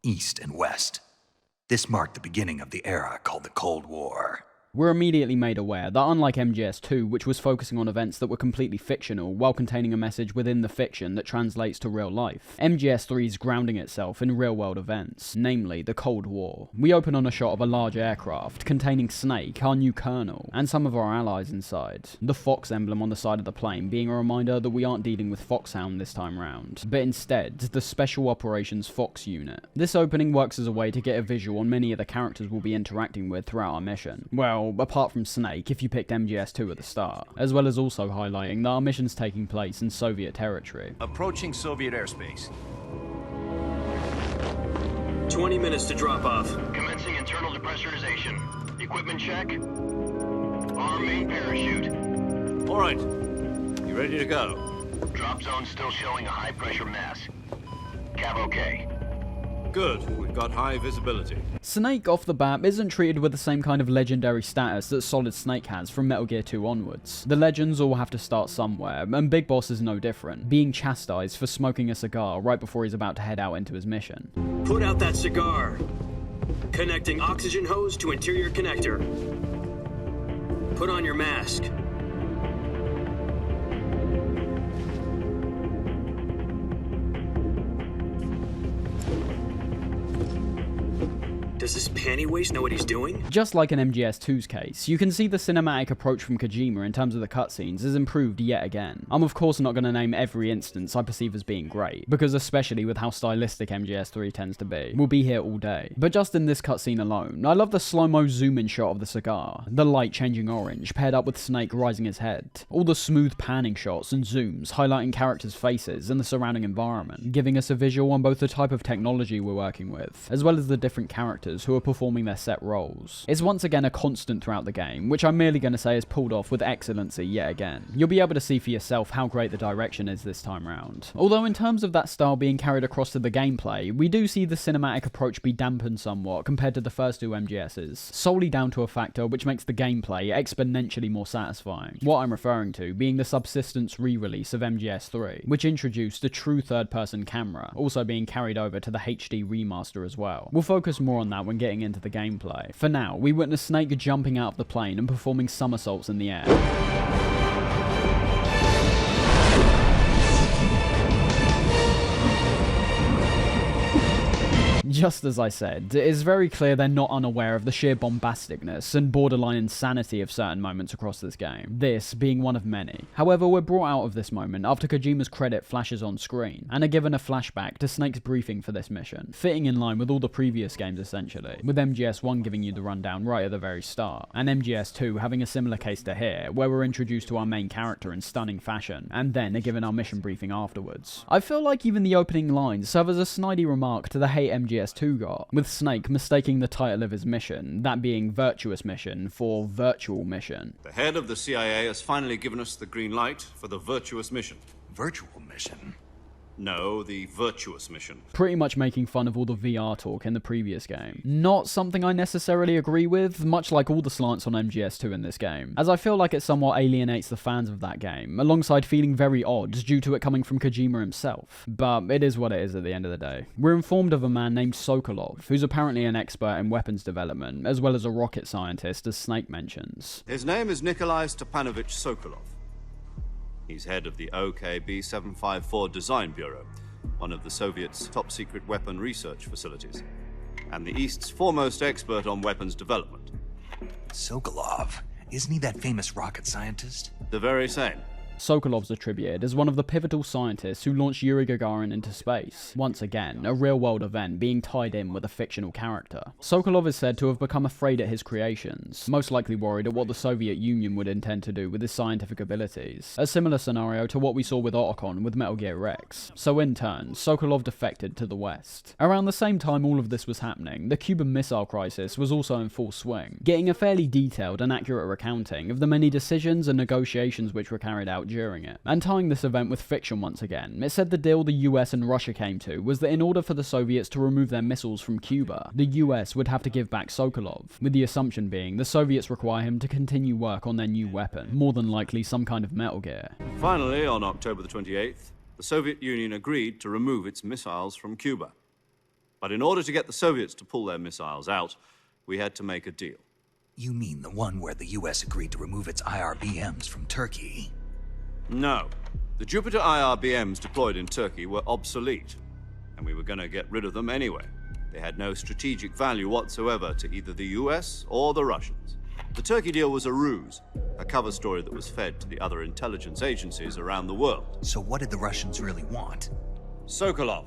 Speaker 18: East and West. This marked the beginning of the era called the Cold War.
Speaker 1: We're immediately made aware that unlike MGS2, which was focusing on events that were completely fictional while containing a message within the fiction that translates to real life, MGS3 is grounding itself in real-world events, namely the Cold War. We open on a shot of a large aircraft containing Snake, our new colonel, and some of our allies inside. The Fox emblem on the side of the plane being a reminder that we aren't dealing with Foxhound this time round, but instead the Special Operations Fox unit. This opening works as a way to get a visual on many of the characters we'll be interacting with throughout our mission. Well, apart from Snake, if you picked MGS2 at the start, as well as also highlighting that our mission's taking place in Soviet territory.
Speaker 7: Approaching Soviet airspace.
Speaker 14: 20 minutes to drop off.
Speaker 4: Commencing internal depressurization. Equipment check. Arm main parachute.
Speaker 7: All right. You ready to go?
Speaker 4: Drop zone still showing a high pressure mass. Cav okay.
Speaker 7: Good. We've got high visibility.
Speaker 1: Snake off the bat isn't treated with the same kind of legendary status that Solid Snake has from Metal Gear 2 onwards. The legends all have to start somewhere, and Big Boss is no different, being chastised for smoking a cigar right before he's about to head out into his mission.
Speaker 14: Put out that cigar. Connecting oxygen hose to interior connector. Put on your mask. Does this panty waste know what he's doing?
Speaker 1: Just like in MGS2's case, you can see the cinematic approach from Kojima in terms of the cutscenes is improved yet again. I'm of course not going to name every instance I perceive as being great, because especially with how stylistic MGS3 tends to be, we'll be here all day. But just in this cutscene alone, I love the slow-mo zoom-in shot of the cigar, the light changing orange paired up with Snake rising his head, all the smooth panning shots and zooms highlighting characters' faces and the surrounding environment, giving us a visual on both the type of technology we're working with, as well as the different characters actors who are performing their set roles. It's once again a constant throughout the game, which I'm merely going to say is pulled off with excellency yet again. You'll be able to see for yourself how great the direction is this time round. Although in terms of that style being carried across to the gameplay, we do see the cinematic approach be dampened somewhat compared to the first two MGSs, solely down to a factor which makes the gameplay exponentially more satisfying. What I'm referring to being the Subsistence re-release of MGS3, which introduced a true third-person camera, also being carried over to the HD remaster as well. We'll focus more on that when getting into the gameplay. For now, we witness Snake jumping out of the plane and performing somersaults in the air. Just as I said, it is very clear they're not unaware of the sheer bombasticness and borderline insanity of certain moments across this game, this being one of many. However, we're brought out of this moment after Kojima's credit flashes on screen, and are given a flashback to Snake's briefing for this mission, fitting in line with all the previous games essentially, with MGS1 giving you the rundown right at the very start, and MGS2 having a similar case to here, where we're introduced to our main character in stunning fashion, and then are given our mission briefing afterwards. I feel like even the opening lines serve as a snidey remark to the hate MGS2 got, with Snake mistaking the title of his mission, that being Virtuous Mission, for Virtual Mission.
Speaker 7: The head of the CIA has finally given us the green light for the Virtuous Mission.
Speaker 18: Virtual Mission?
Speaker 7: No, the Virtuous Mission.
Speaker 1: Pretty much making fun of all the VR talk in the previous game. Not something I necessarily agree with, much like all the slants on MGS2 in this game, as I feel like it somewhat alienates the fans of that game, alongside feeling very odd due to it coming from Kojima himself. But it is what it is at the end of the day. We're informed of a man named Sokolov, who's apparently an expert in weapons development, as well as a rocket scientist, as Snake mentions.
Speaker 7: His name is Nikolai Stepanovich Sokolov. He's head of the OKB-754 Design Bureau, one of the Soviets' top-secret weapon research facilities, and the East's foremost expert on weapons development.
Speaker 18: Sokolov? Isn't he that famous rocket scientist?
Speaker 7: The very same.
Speaker 1: Sokolov's attributed as one of the pivotal scientists who launched Yuri Gagarin into space. Once again, a real-world event being tied in with a fictional character. Sokolov is said to have become afraid at his creations, most likely worried at what the Soviet Union would intend to do with his scientific abilities. A similar scenario to what we saw with Otacon with Metal Gear Rex. So in turn, Sokolov defected to the West. Around the same time all of this was happening, the Cuban Missile Crisis was also in full swing, getting a fairly detailed and accurate recounting of the many decisions and negotiations which were carried out during it. And tying this event with fiction once again, it said the deal the US and Russia came to was that in order for the Soviets to remove their missiles from Cuba, the US would have to give back Sokolov, with the assumption being the Soviets require him to continue work on their new weapon, more than likely some kind of Metal Gear.
Speaker 7: Finally, on October the 28th, the Soviet Union agreed to remove its missiles from Cuba. But in order to get the Soviets to pull their missiles out, we had to make a deal.
Speaker 18: You mean the one where the US agreed to remove its IRBMs from Turkey?
Speaker 7: No. The Jupiter IRBMs deployed in Turkey were obsolete, and we were going to get rid of them anyway. They had no strategic value whatsoever to either the US or the Russians. The Turkey deal was a ruse, a cover story that was fed to the other intelligence agencies around the world.
Speaker 18: So what did the Russians really want?
Speaker 7: Sokolov.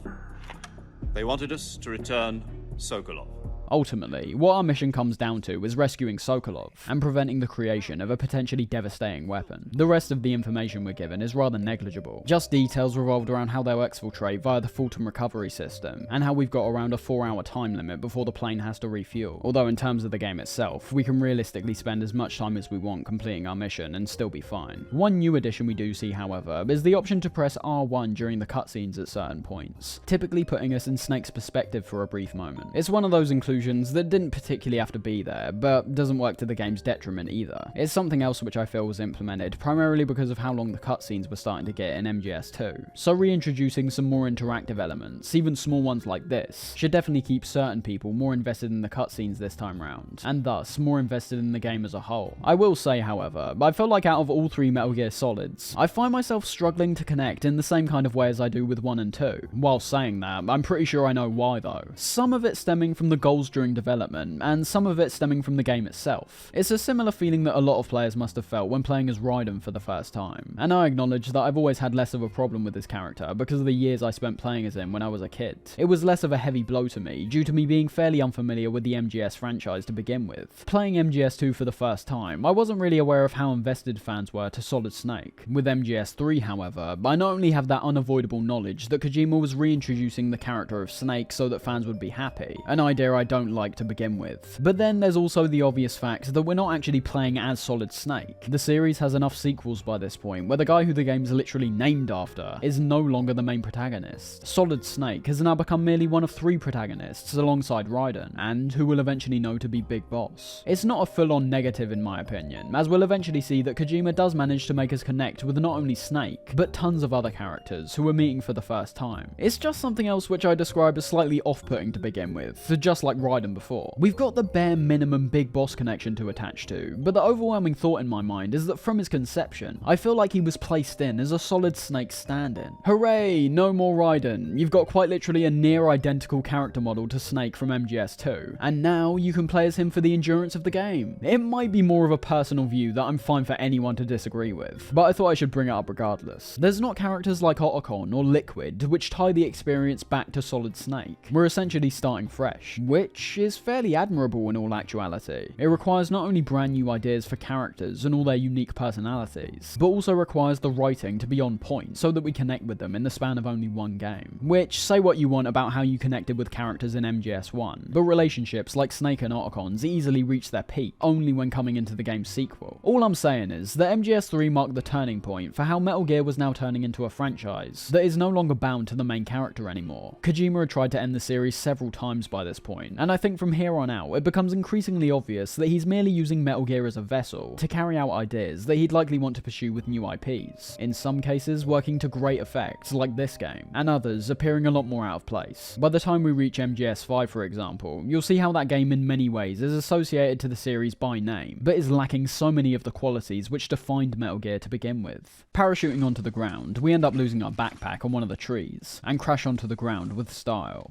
Speaker 7: They wanted us to return Sokolov.
Speaker 1: Ultimately, what our mission comes down to is rescuing Sokolov and preventing the creation of a potentially devastating weapon. The rest of the information we're given is rather negligible, just details revolved around how they'll exfiltrate via the Fulton recovery system, and how we've got around a 4-hour time limit before the plane has to refuel. Although in terms of the game itself, we can realistically spend as much time as we want completing our mission and still be fine. One new addition we do see, however, is the option to press R1 during the cutscenes at certain points, typically putting us in Snake's perspective for a brief moment. It's one of those inclusions that didn't particularly have to be there, but doesn't work to the game's detriment either. It's something else which I feel was implemented, primarily because of how long the cutscenes were starting to get in MGS2. So reintroducing some more interactive elements, even small ones like this, should definitely keep certain people more invested in the cutscenes this time round, and thus more invested in the game as a whole. I will say, however, I feel like out of all 3 Metal Gear Solids, I find myself struggling to connect in the same kind of way as I do with 1 and 2. While saying that, I'm pretty sure I know why though. Some of it stemming from the goals during development, and some of it stemming from the game itself. It's a similar feeling that a lot of players must have felt when playing as Raiden for the first time, and I acknowledge that I've always had less of a problem with this character because of the years I spent playing as him when I was a kid. It was less of a heavy blow to me, due to me being fairly unfamiliar with the MGS franchise to begin with. Playing MGS2 for the first time, I wasn't really aware of how invested fans were to Solid Snake. With MGS3, however, I not only have that unavoidable knowledge that Kojima was reintroducing the character of Snake so that fans would be happy, happy, an idea I don't like to begin with. But then there's also the obvious fact that we're not actually playing as Solid Snake. The series has enough sequels by this point where the guy who the game's literally named after is no longer the main protagonist. Solid Snake has now become merely one of 3 protagonists alongside Raiden, and who we'll eventually know to be Big Boss. It's not a full-on negative in my opinion, as we'll eventually see that Kojima does manage to make us connect with not only Snake, but tons of other characters who we're meeting for the first time. It's just something else which I describe as slightly off-putting to begin with, just like Raiden before. We've got the bare minimum Big Boss connection to attach to, but the overwhelming thought in my mind is that from his conception, I feel like he was placed in as a Solid Snake stand-in. Hooray, no more Raiden. You've got quite literally a near identical character model to Snake from MGS2, and now you can play as him for the endurance of the game. It might be more of a personal view that I'm fine for anyone to disagree with, but I thought I should bring it up regardless. There's not characters like Otacon or Liquid which tie the experience back to Solid Snake. We're essentially starting fresh, which is fairly admirable in all actuality. It requires not only brand new ideas for characters and all their unique personalities, but also requires the writing to be on point so that we connect with them in the span of only one game. Which, say what you want about how you connected with characters in MGS1, but relationships like Snake and Otacon's easily reach their peak only when coming into the game's sequel. All I'm saying is that MGS3 marked the turning point for how Metal Gear was now turning into a franchise that is no longer bound to the main character anymore. Kojima had tried to end the series several times by this point, and I think from here on out it becomes increasingly obvious that he's merely using Metal Gear as a vessel to carry out ideas that he'd likely want to pursue with new IPs, in some cases working to great effect like this game, and others appearing a lot more out of place. By the time we reach MGS5 for example, you'll see how that game in many ways is associated to the series by name, but is lacking so many of the qualities which defined Metal Gear to begin with. Parachuting onto the ground, we end up losing our backpack on one of the trees, and crash onto the ground with style.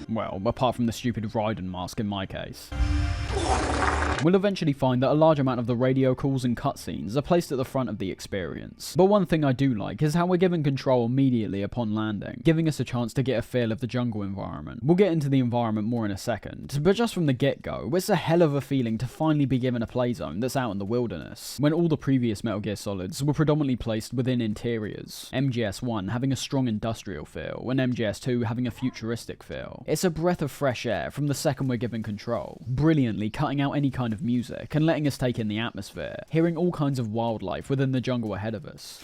Speaker 1: Well, apart from the stupid Raiden mask in my case. We'll eventually find that a large amount of the radio calls and cutscenes are placed at the front of the experience. But one thing I do like is how we're given control immediately upon landing, giving us a chance to get a feel of the jungle environment. We'll get into the environment more in a second, but just from the get-go, it's a hell of a feeling to finally be given a play zone that's out in the wilderness, when all the previous Metal Gear Solids were predominantly placed within interiors, MGS1 having a strong industrial feel, and MGS2 having a futuristic feel. It's a breath of fresh air from the second we're given control, brilliantly cutting out any kind of music and letting us take in the atmosphere, hearing all kinds of wildlife within the jungle ahead of us.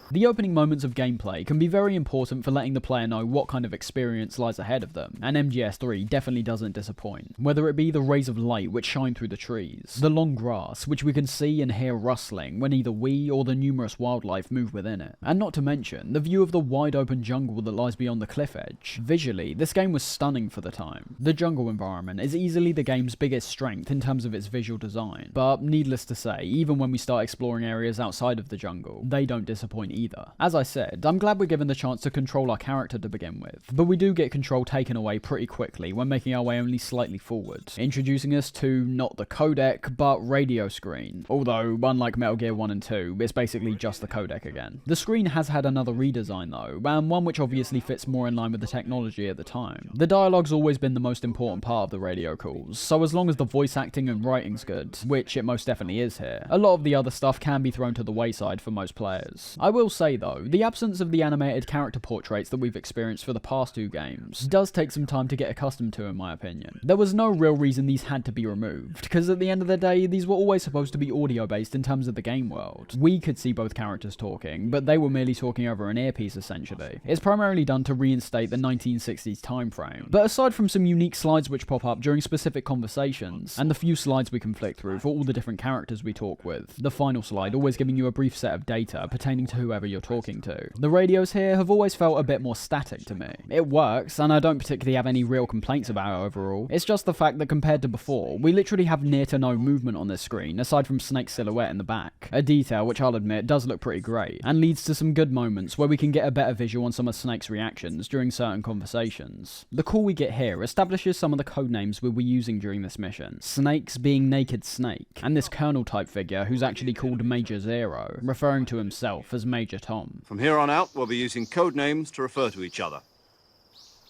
Speaker 1: The opening moments of gameplay can be very important for letting the player know what kind of experience lies ahead of them, and MGS3 definitely doesn't disappoint. Whether it be the rays of light which shine through the trees, the long grass which we can see and hear rustling when either we or the numerous wildlife move within it, and not to mention the view of the wide open jungle that lies beyond the cliff edge. Visually, this game was stunning for the time. The jungle environment is easily the game's biggest strength in terms of its visual design, but needless to say, even when we start exploring areas outside of the jungle, they don't disappoint either. As I said, I'm glad we're given the chance to control our character to begin with, but we do get control taken away pretty quickly when making our way only slightly forward, introducing us to not the codec, but radio screen. Although, unlike Metal Gear 1 and 2, it's basically just the codec again. The screen has had another redesign though, and one which obviously fits more in line with the technology at the time. The dialogue's always been the most important part of the radio calls, so as long as the voice acting and writing's good, which it most definitely is here, a lot of the other stuff can be thrown to the wayside for most players. I will say though, the absence of the animated character portraits that we've experienced for the past 2 games does take some time to get accustomed to in my opinion. There was no real reason these had to be removed, because at the end of the day, these were always supposed to be audio based in terms of the game world. We could see both characters talking, but they were merely talking over an earpiece essentially. It's primarily done to reinstate the 1960s time frame, but aside from some unique slides which pop up during specific conversations, and the few slides we can flick through for all the different characters we talk with, the final slide always giving you a brief set of data pertaining to whoever whoever you're talking to. The radios here have always felt a bit more static to me. It works, and I don't particularly have any real complaints about it overall. It's just the fact that compared to before, we literally have near to no movement on this screen, aside from Snake's silhouette in the back. A detail which I'll admit does look pretty great, and leads to some good moments where we can get a better visual on some of Snake's reactions during certain conversations. The call we get here establishes some of the codenames we'll be using during this mission. Snake's being Naked Snake, and this Colonel type figure who's actually called Major Zero, referring to himself as Major Tom.
Speaker 7: From here on out, we'll be using codenames to refer to each other.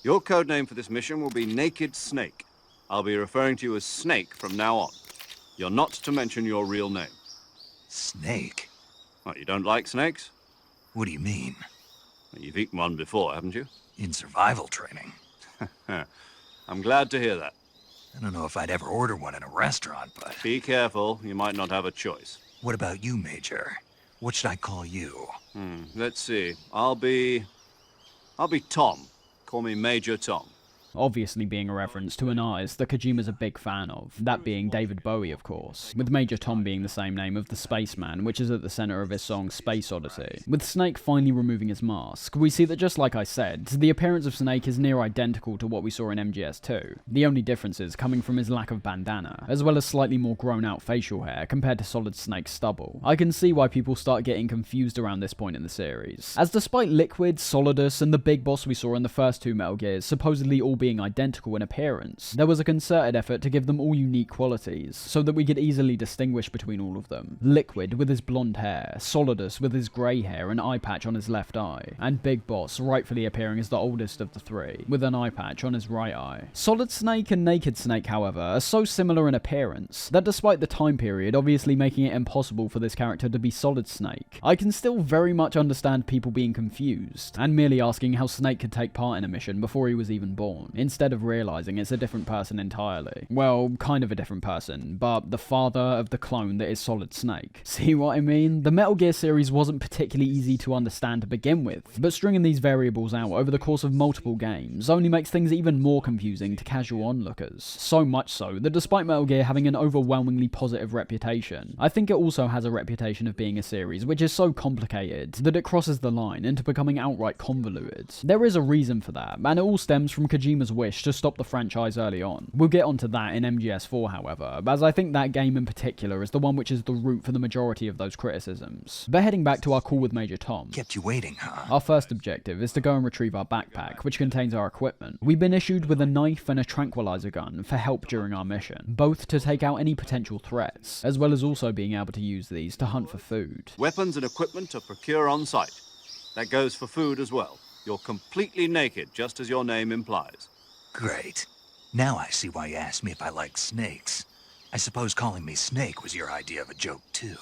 Speaker 7: Your codename for this mission will be Naked Snake. I'll be referring to you as Snake from now on. You're not to mention your real name.
Speaker 18: Snake?
Speaker 7: What, you don't like snakes?
Speaker 18: What do you mean?
Speaker 7: Well, you've eaten one before, haven't you?
Speaker 18: In survival training.
Speaker 7: I'm glad to hear that.
Speaker 18: I don't know if I'd ever order one in a restaurant, but...
Speaker 7: Be careful, you might not have a choice.
Speaker 18: What about you, Major? What should I call you?
Speaker 7: Let's see. I'll be Tom. Call me Major Tom.
Speaker 1: Obviously being a reference to an artist that Kojima's a big fan of, that being David Bowie of course, with Major Tom being the same name of the spaceman, which is at the centre of his song Space Odyssey. With Snake finally removing his mask, we see that just like I said, the appearance of Snake is near identical to what we saw in MGS2, the only differences coming from his lack of bandana, as well as slightly more grown out facial hair compared to Solid Snake's stubble. I can see why people start getting confused around this point in the series, as despite Liquid, Solidus, and the big boss we saw in the first two Metal Gears supposedly all being identical in appearance, there was a concerted effort to give them all unique qualities, so that we could easily distinguish between all of them. Liquid with his blonde hair, Solidus with his grey hair and eye patch on his left eye, and Big Boss rightfully appearing as the oldest of the three, with an eye patch on his right eye. Solid Snake and Naked Snake, however, are so similar in appearance, that despite the time period obviously making it impossible for this character to be Solid Snake, I can still very much understand people being confused, and merely asking how Snake could take part in a mission before he was even born, instead of realizing it's a different person entirely. Well, kind of a different person, but the father of the clone that is Solid Snake. See what I mean? The Metal Gear series wasn't particularly easy to understand to begin with, but stringing these variables out over the course of multiple games only makes things even more confusing to casual onlookers. So much so that despite Metal Gear having an overwhelmingly positive reputation, I think it also has a reputation of being a series which is so complicated that it crosses the line into becoming outright convoluted. There is a reason for that, and it all stems from Kojima's wish to stop the franchise early on. We'll get onto that in MGS4 however, as I think that game in particular is the one which is the root for the majority of those criticisms. But heading back to our call with Major Tom.
Speaker 18: Kept you waiting, huh?
Speaker 1: Our first objective is to go and retrieve our backpack, which contains our equipment. We've been issued with a knife and a tranquilizer gun for help during our mission, both to take out any potential threats, as well as also being able to use these to hunt for food.
Speaker 7: Weapons and equipment are procure on site. That goes for food as well. You're completely naked, just as your name implies.
Speaker 18: Great. Now I see why you asked me if I like snakes. I suppose calling me Snake was your idea of a joke too.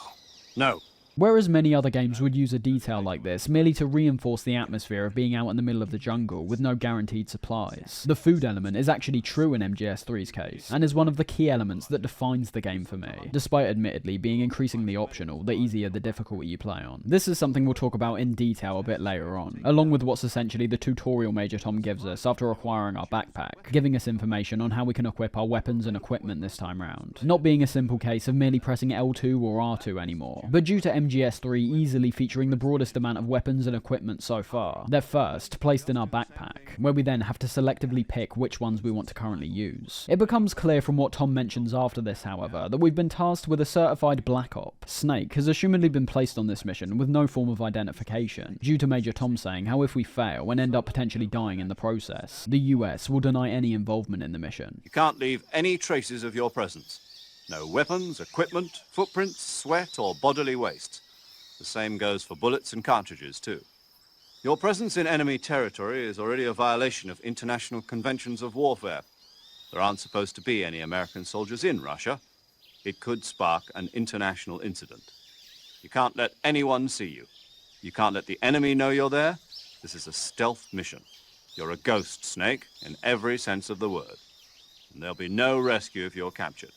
Speaker 7: No.
Speaker 1: Whereas many other games would use a detail like this merely to reinforce the atmosphere of being out in the middle of the jungle with no guaranteed supplies, the food element is actually true in MGS3's case, and is one of the key elements that defines the game for me, despite admittedly being increasingly optional the easier the difficulty you play on. This is something we'll talk about in detail a bit later on, along with what's essentially the tutorial Major Tom gives us after acquiring our backpack, giving us information on how we can equip our weapons and equipment this time round, not being a simple case of merely pressing L2 or R2 anymore, but due to MGS3 easily featuring the broadest amount of weapons and equipment so far. They're first placed in our backpack, where we then have to selectively pick which ones we want to currently use. It becomes clear from what Tom mentions after this, however, that we've been tasked with a certified Black Op. Snake has assumedly been placed on this mission with no form of identification, due to Major Tom saying how if we fail and end up potentially dying in the process, the US will deny any involvement in the mission.
Speaker 7: You can't leave any traces of your presence. No weapons, equipment, footprints, sweat, or bodily waste. The same goes for bullets and cartridges, too. Your presence in enemy territory is already a violation of international conventions of warfare. There aren't supposed to be any American soldiers in Russia. It could spark an international incident. You can't let anyone see you. You can't let the enemy know you're there. This is a stealth mission. You're a ghost, Snake, in every sense of the word. And there'll be no rescue if you're captured.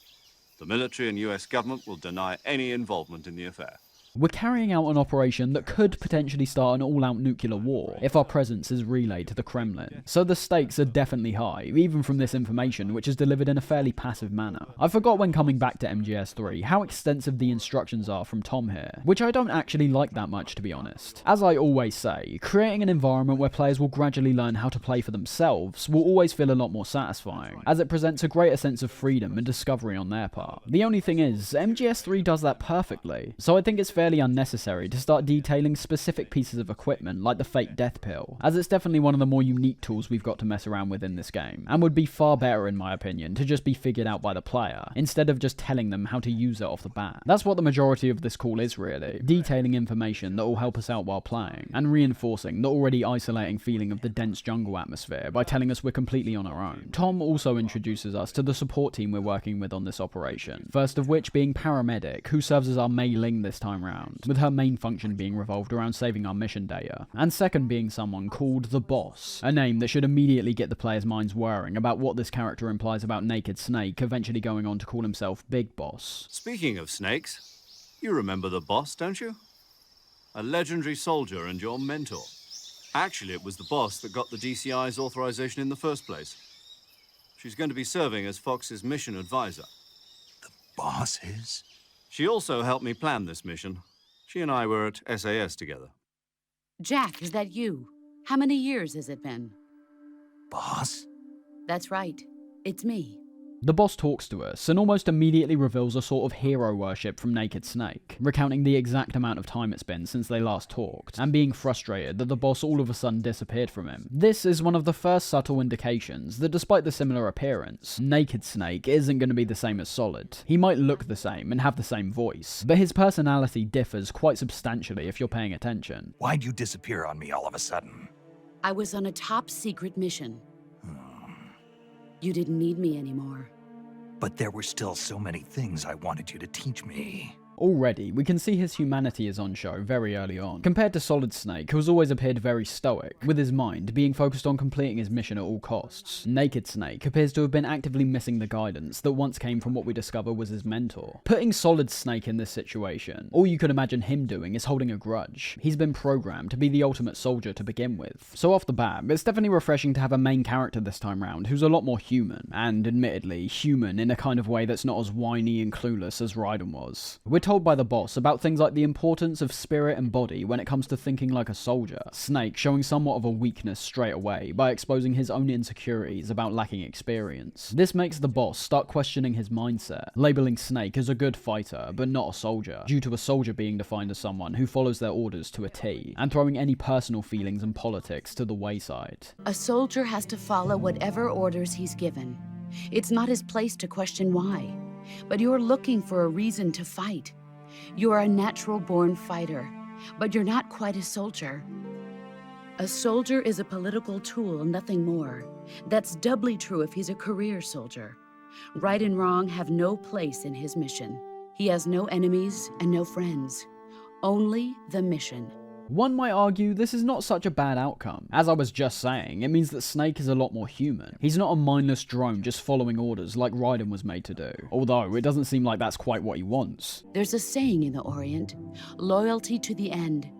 Speaker 7: The military and US government will deny any involvement in the affair.
Speaker 1: We're carrying out an operation that could potentially start an all-out nuclear war if our presence is relayed to the Kremlin. So the stakes are definitely high, even from this information which is delivered in a fairly passive manner. I forgot when coming back to MGS3 how extensive the instructions are from Tom here, which I don't actually like that much, to be honest. As I always say, creating an environment where players will gradually learn how to play for themselves will always feel a lot more satisfying, as it presents a greater sense of freedom and discovery on their part. The only thing is, MGS3 does that perfectly, so I think it's fairly unnecessary to start detailing specific pieces of equipment like the fake death pill, as it's definitely one of the more unique tools we've got to mess around with in this game, and would be far better in my opinion to just be figured out by the player, instead of just telling them how to use it off the bat. That's what the majority of this call is really, detailing information that will help us out while playing, and reinforcing the already isolating feeling of the dense jungle atmosphere by telling us we're completely on our own. Tom also introduces us to the support team we're working with on this operation, first of which being Paramedic, who serves as our Mei Ling this time round, with her main function being revolved around saving our mission data, and second being someone called the Boss, a name that should immediately get the players' minds whirring about what this character implies about Naked Snake eventually going on to call himself Big Boss.
Speaker 7: Speaking of snakes, you remember the Boss, don't you? A legendary soldier and your mentor. Actually, it was the Boss that got the DCI's authorization in the first place. She's going to be serving as Fox's mission advisor.
Speaker 18: The Boss is?
Speaker 7: She also helped me plan this mission. She and I were at SAS together.
Speaker 13: Jack, is that you? How many years has it been?
Speaker 18: Boss?
Speaker 13: That's right. It's me.
Speaker 1: The Boss talks to us and almost immediately reveals a sort of hero worship from Naked Snake, recounting the exact amount of time it's been since they last talked, and being frustrated that the Boss all of a sudden disappeared from him. This is one of the first subtle indications that despite the similar appearance, Naked Snake isn't going to be the same as Solid. He might look the same and have the same voice, but his personality differs quite substantially if you're paying attention.
Speaker 18: Why'd you disappear on me all of a sudden?
Speaker 13: I was on a top secret mission. You didn't need me anymore.
Speaker 18: But there were still so many things I wanted you to teach me.
Speaker 1: Already, we can see his humanity is on show very early on, compared to Solid Snake, who has always appeared very stoic, with his mind being focused on completing his mission at all costs. Naked Snake appears to have been actively missing the guidance that once came from what we discover was his mentor. Putting Solid Snake in this situation, all you could imagine him doing is holding a grudge. He's been programmed to be the ultimate soldier to begin with. So off the bat, it's definitely refreshing to have a main character this time round who's a lot more human, and admittedly, human in a kind of way that's not as whiny and clueless as Raiden was. We're told by the Boss about things like the importance of spirit and body when it comes to thinking like a soldier. Snake showing somewhat of a weakness straight away by exposing his own insecurities about lacking experience. This makes the Boss start questioning his mindset, labeling Snake as a good fighter but not a soldier, due to a soldier being defined as someone who follows their orders to a T, and throwing any personal feelings and politics to the wayside.
Speaker 13: A soldier has to follow whatever orders he's given. It's not his place to question why, but you're looking for a reason to fight. You are a natural-born fighter, but you're not quite a soldier. A soldier is a political tool, nothing more. That's doubly true if he's a career soldier. Right and wrong have no place in his mission. He has no enemies and no friends. Only the mission.
Speaker 1: One might argue this is not such a bad outcome. As I was just saying, it means that Snake is a lot more human. He's not a mindless drone just following orders like Raiden was made to do. Although, it doesn't seem like that's quite what he wants.
Speaker 13: There's a saying in the Orient, loyalty to the end.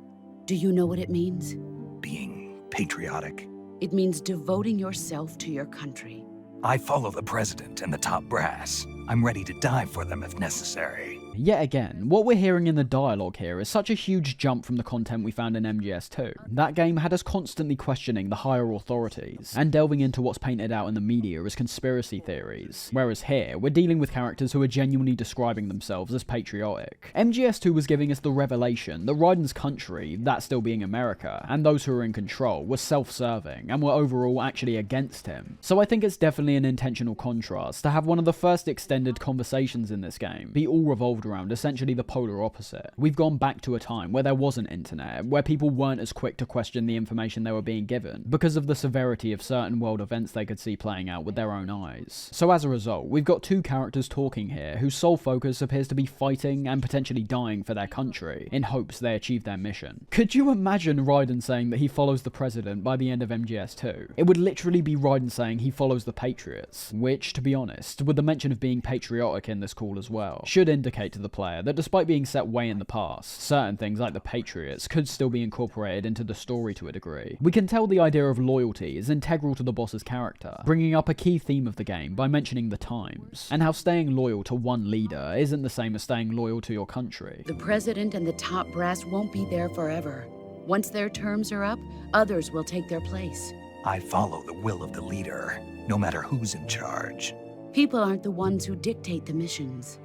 Speaker 13: Do you know what it means?
Speaker 18: Being patriotic.
Speaker 13: It means devoting yourself to your country.
Speaker 18: I follow the president and the top brass. I'm ready to die for them if necessary.
Speaker 1: Yet again, what we're hearing in the dialogue here is such a huge jump from the content we found in MGS2. That game had us constantly questioning the higher authorities, and delving into what's painted out in the media as conspiracy theories, whereas here, we're dealing with characters who are genuinely describing themselves as patriotic. MGS2 was giving us the revelation that Raiden's country, that still being America, and those who are in control, were self-serving, and were overall actually against him. So I think it's definitely an intentional contrast to have one of the first extended conversations in this game be all revolved around essentially the polar opposite. We've gone back to a time where there wasn't internet, where people weren't as quick to question the information they were being given, because of the severity of certain world events they could see playing out with their own eyes. So as a result, we've got two characters talking here whose sole focus appears to be fighting and potentially dying for their country, in hopes they achieve their mission. Could you imagine Raiden saying that he follows the president by the end of MGS2? It would literally be Raiden saying he follows the Patriots, which, to be honest, with the mention of being patriotic in this call as well, should indicate to the player that despite being set way in the past, certain things like the Patriots could still be incorporated into the story to a degree. We can tell the idea of loyalty is integral to the boss's character, bringing up a key theme of the game by mentioning the times, and how staying loyal to one leader isn't the same as staying loyal to your country.
Speaker 13: The president and the top brass won't be there forever. Once their terms are up, others will take their place.
Speaker 18: I follow the will of the leader, no matter who's in charge.
Speaker 13: People aren't the ones who dictate the missions.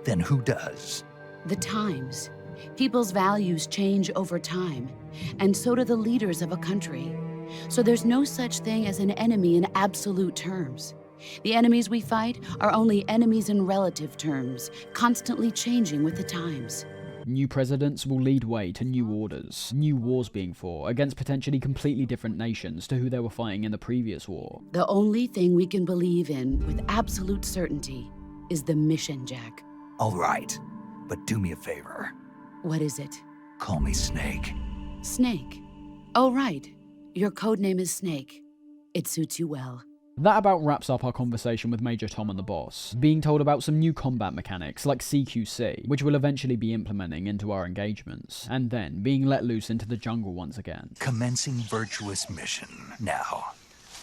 Speaker 18: Then who does?
Speaker 13: The times. People's values change over time, and so do the leaders of a country. So there's no such thing as an enemy in absolute terms. The enemies we fight are only enemies in relative terms, constantly changing with the times.
Speaker 1: New presidents will lead way to new orders, new wars being fought against potentially completely different nations to who they were fighting in the previous war.
Speaker 13: The only thing we can believe in with absolute certainty is the mission, Jack.
Speaker 18: All right, but do me a favor.
Speaker 13: What is it?
Speaker 18: Call me Snake.
Speaker 13: Snake. Oh, right. Your codename is Snake. It suits you well.
Speaker 1: That about wraps up our conversation with Major Tom and the boss, being told about some new combat mechanics like CQC, which we'll eventually be implementing into our engagements, and then being let loose into the jungle once again.
Speaker 18: Commencing virtuous mission now.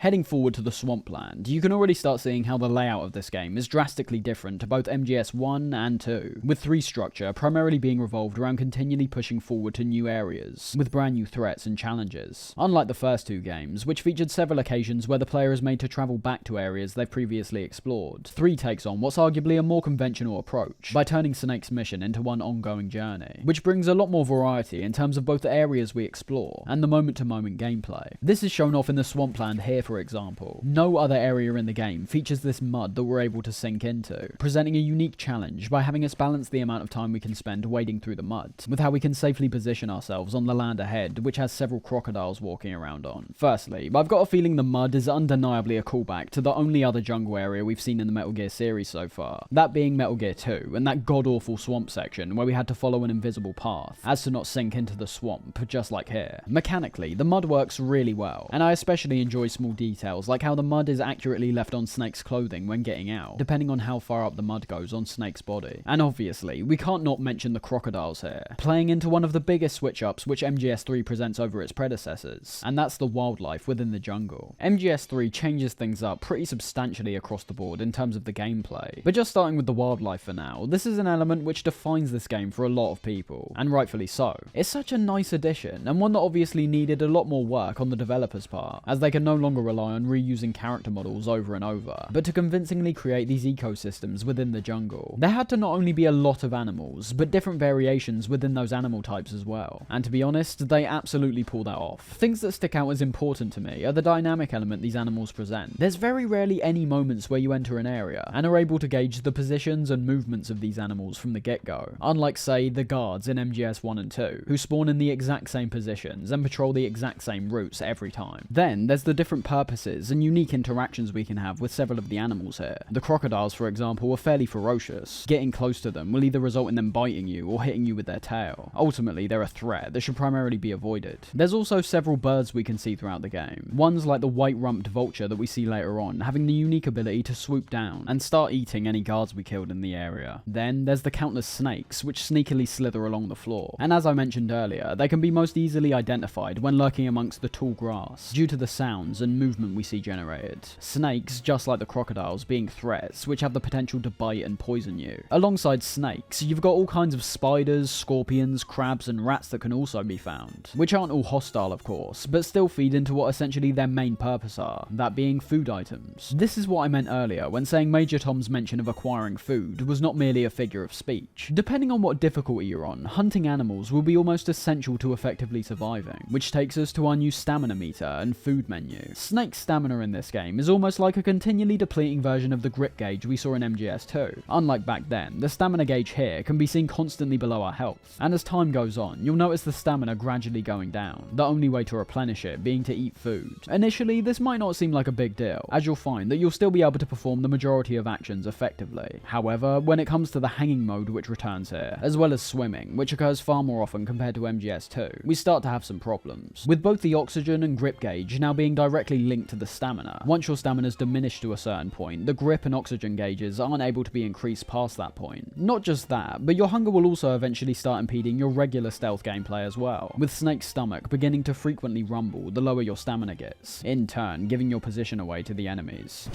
Speaker 1: Heading forward to the swampland, you can already start seeing how the layout of this game is drastically different to both MGS 1 and 2, with 3's structure primarily being revolved around continually pushing forward to new areas, with brand new threats and challenges. Unlike the first two games, which featured several occasions where the player is made to travel back to areas they've previously explored, 3 takes on what's arguably a more conventional approach, by turning Snake's mission into one ongoing journey, which brings a lot more variety in terms of both the areas we explore and the moment-to-moment gameplay. This is shown off in the swampland here, for example. No other area in the game features this mud that we're able to sink into, presenting a unique challenge by having us balance the amount of time we can spend wading through the mud, with how we can safely position ourselves on the land ahead, which has several crocodiles walking around on. Firstly, I've got a feeling the mud is undeniably a callback to the only other jungle area we've seen in the Metal Gear series so far, that being Metal Gear 2, and that god-awful swamp section where we had to follow an invisible path, as to not sink into the swamp, just like here. Mechanically, the mud works really well, and I especially enjoy small details like how the mud is accurately left on Snake's clothing when getting out, depending on how far up the mud goes on Snake's body. And obviously, we can't not mention the crocodiles here, playing into one of the biggest switch-ups which MGS3 presents over its predecessors, and that's the wildlife within the jungle. MGS3 changes things up pretty substantially across the board in terms of the gameplay, but just starting with the wildlife for now, this is an element which defines this game for a lot of people, and rightfully so. It's such a nice addition, and one that obviously needed a lot more work on the developers' part, as they can no longer rely on reusing character models over and over, but to convincingly create these ecosystems within the jungle. There had to not only be a lot of animals, but different variations within those animal types as well, and to be honest, they absolutely pull that off. Things that stick out as important to me are the dynamic element these animals present. There's very rarely any moments where you enter an area, and are able to gauge the positions and movements of these animals from the get-go, unlike say, the guards in MGS 1 and 2, who spawn in the exact same positions and patrol the exact same routes every time. Then, there's the different purposes and unique interactions we can have with several of the animals here. The crocodiles, for example, are fairly ferocious. Getting close to them will either result in them biting you or hitting you with their tail. Ultimately, they're a threat that should primarily be avoided. There's also several birds we can see throughout the game. Ones like the white-rumped vulture that we see later on, having the unique ability to swoop down and start eating any guards we killed in the area. Then, there's the countless snakes, which sneakily slither along the floor. And as I mentioned earlier, they can be most easily identified when lurking amongst the tall grass, due to the sounds and movement we see generated. Snakes, just like the crocodiles, being threats which have the potential to bite and poison you. Alongside snakes, you've got all kinds of spiders, scorpions, crabs and rats that can also be found, which aren't all hostile of course, but still feed into what essentially their main purpose are, that being food items. This is what I meant earlier when saying Major Tom's mention of acquiring food was not merely a figure of speech. Depending on what difficulty you're on, hunting animals will be almost essential to effectively surviving, which takes us to our new stamina meter and food menu. Snake's stamina in this game is almost like a continually depleting version of the grip gauge we saw in MGS2. Unlike back then, the stamina gauge here can be seen constantly below our health, and as time goes on, you'll notice the stamina gradually going down, the only way to replenish it being to eat food. Initially, this might not seem like a big deal, as you'll find that you'll still be able to perform the majority of actions effectively. However, when it comes to the hanging mode which returns here, as well as swimming, which occurs far more often compared to MGS2, we start to have some problems, with both the oxygen and grip gauge now being directly directly linked to the stamina. Once your stamina is diminished to a certain point, the grip and oxygen gauges aren't able to be increased past that point. Not just that, but your hunger will also eventually start impeding your regular stealth gameplay as well, with Snake's stomach beginning to frequently rumble the lower your stamina gets, in turn giving your position away to the enemies.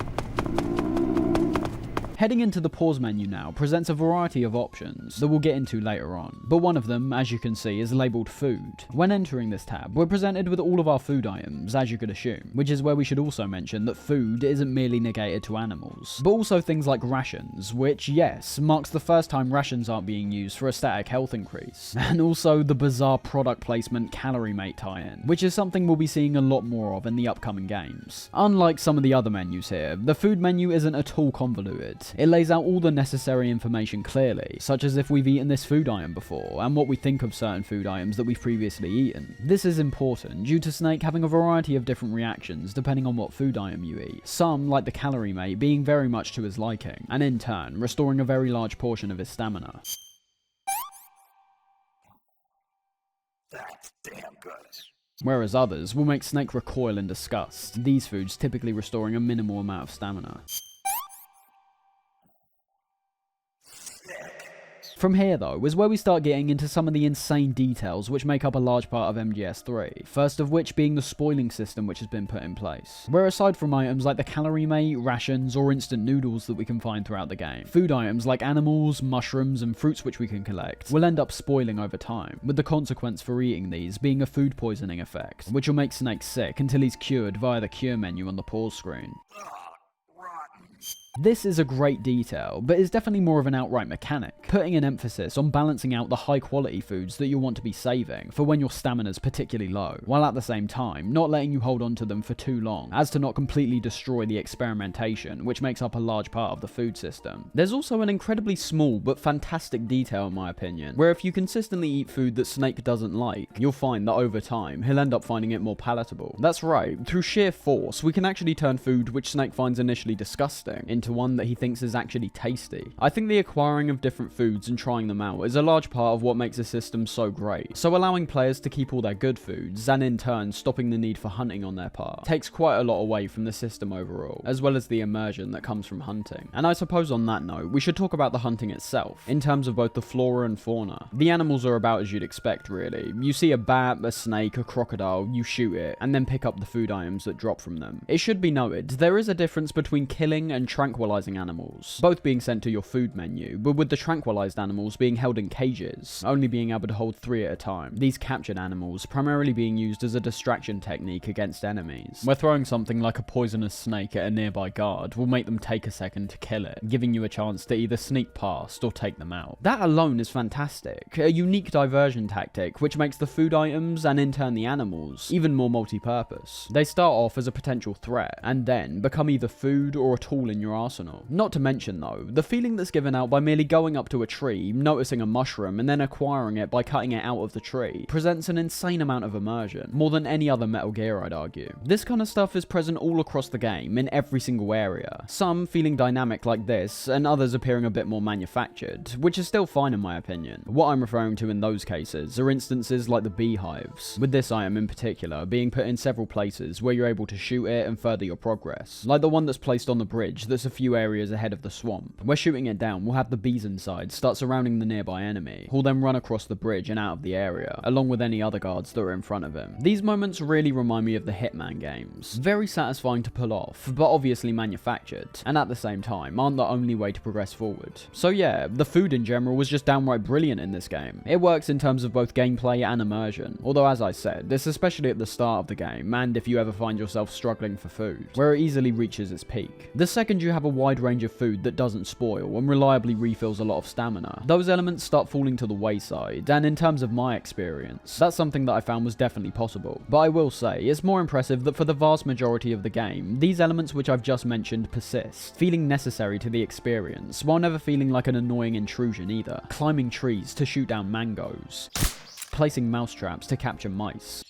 Speaker 1: Heading into the pause menu now presents a variety of options that we'll get into later on, but one of them, as you can see, is labelled food. When entering this tab, we're presented with all of our food items, as you could assume, which is where we should also mention that food isn't merely negated to animals, but also things like rations, which, yes, marks the first time rations aren't being used for a static health increase, and also the bizarre product placement calorie mate tie-in, which is something we'll be seeing a lot more of in the upcoming games. Unlike some of the other menus here, the food menu isn't at all convoluted. It lays out all the necessary information clearly, such as if we've eaten this food item before, and what we think of certain food items that we've previously eaten. This is important due to Snake having a variety of different reactions depending on what food item you eat, some, like the calorie mate, being very much to his liking, and in turn, restoring a very large portion of his stamina.
Speaker 9: That's damn good.
Speaker 1: Whereas others will make Snake recoil in disgust, these foods typically restoring a minimal amount of stamina. From here though, is where we start getting into some of the insane details which make up a large part of MGS3, first of which being the spoiling system which has been put in place, where aside from items like the calorie mate, rations, or instant noodles that we can find throughout the game, food items like animals, mushrooms, and fruits which we can collect will end up spoiling over time, with the consequence for eating these being a food poisoning effect, which will make Snake sick until he's cured via the cure menu on the pause screen. This is a great detail, but is definitely more of an outright mechanic, putting an emphasis on balancing out the high quality foods that you'll want to be saving for when your stamina's particularly low, while at the same time not letting you hold on to them for too long, as to not completely destroy the experimentation which makes up a large part of the food system. There's also an incredibly small but fantastic detail in my opinion, where if you consistently eat food that Snake doesn't like, you'll find that over time he'll end up finding it more palatable. That's right, through sheer force we can actually turn food which Snake finds initially disgusting into one that he thinks is actually tasty. I think the acquiring of different foods and trying them out is a large part of what makes the system so great, so allowing players to keep all their good foods, and in turn stopping the need for hunting on their part, takes quite a lot away from the system overall, as well as the immersion that comes from hunting. And I suppose on that note, we should talk about the hunting itself, in terms of both the flora and fauna. The animals are about as you'd expect really. You see a bat, a snake, a crocodile, you shoot it, and then pick up the food items that drop from them. It should be noted, there is a difference between killing and tranquilizing animals, both being sent to your food menu, but with the tranquilized animals being held in cages, only being able to hold 3 at a time. These captured animals primarily being used as a distraction technique against enemies, where throwing something like a poisonous snake at a nearby guard will make them take a second to kill it, giving you a chance to either sneak past or take them out. That alone is fantastic, a unique diversion tactic which makes the food items, and in turn the animals, even more multi-purpose. They start off as a potential threat, and then become either food or a tool in your arsenal. Not to mention though, the feeling that's given out by merely going up to a tree, noticing a mushroom, and then acquiring it by cutting it out of the tree, presents an insane amount of immersion, more than any other Metal Gear I'd argue. This kind of stuff is present all across the game, in every single area, some feeling dynamic like this, and others appearing a bit more manufactured, which is still fine in my opinion. What I'm referring to in those cases are instances like the beehives, with this item in particular being put in several places where you're able to shoot it and further your progress, like the one that's placed on the bridge that's a few areas ahead of the swamp, where shooting it down will have the bees inside start surrounding the nearby enemy, who'll then run across the bridge and out of the area, along with any other guards that are in front of him. These moments really remind me of the Hitman games. Very satisfying to pull off, but obviously manufactured, and at the same time aren't the only way to progress forward. So yeah, the food in general was just downright brilliant in this game. It works in terms of both gameplay and immersion, although as I said, this especially at the start of the game, and if you ever find yourself struggling for food, where it easily reaches its peak. The second you have a wide range of food that doesn't spoil and reliably refills a lot of stamina, those elements start falling to the wayside, and in terms of my experience, that's something that I found was definitely possible. But I will say, it's more impressive that for the vast majority of the game, these elements which I've just mentioned persist, feeling necessary to the experience, while never feeling like an annoying intrusion either. Climbing trees to shoot down mangoes, placing mousetraps to capture mice,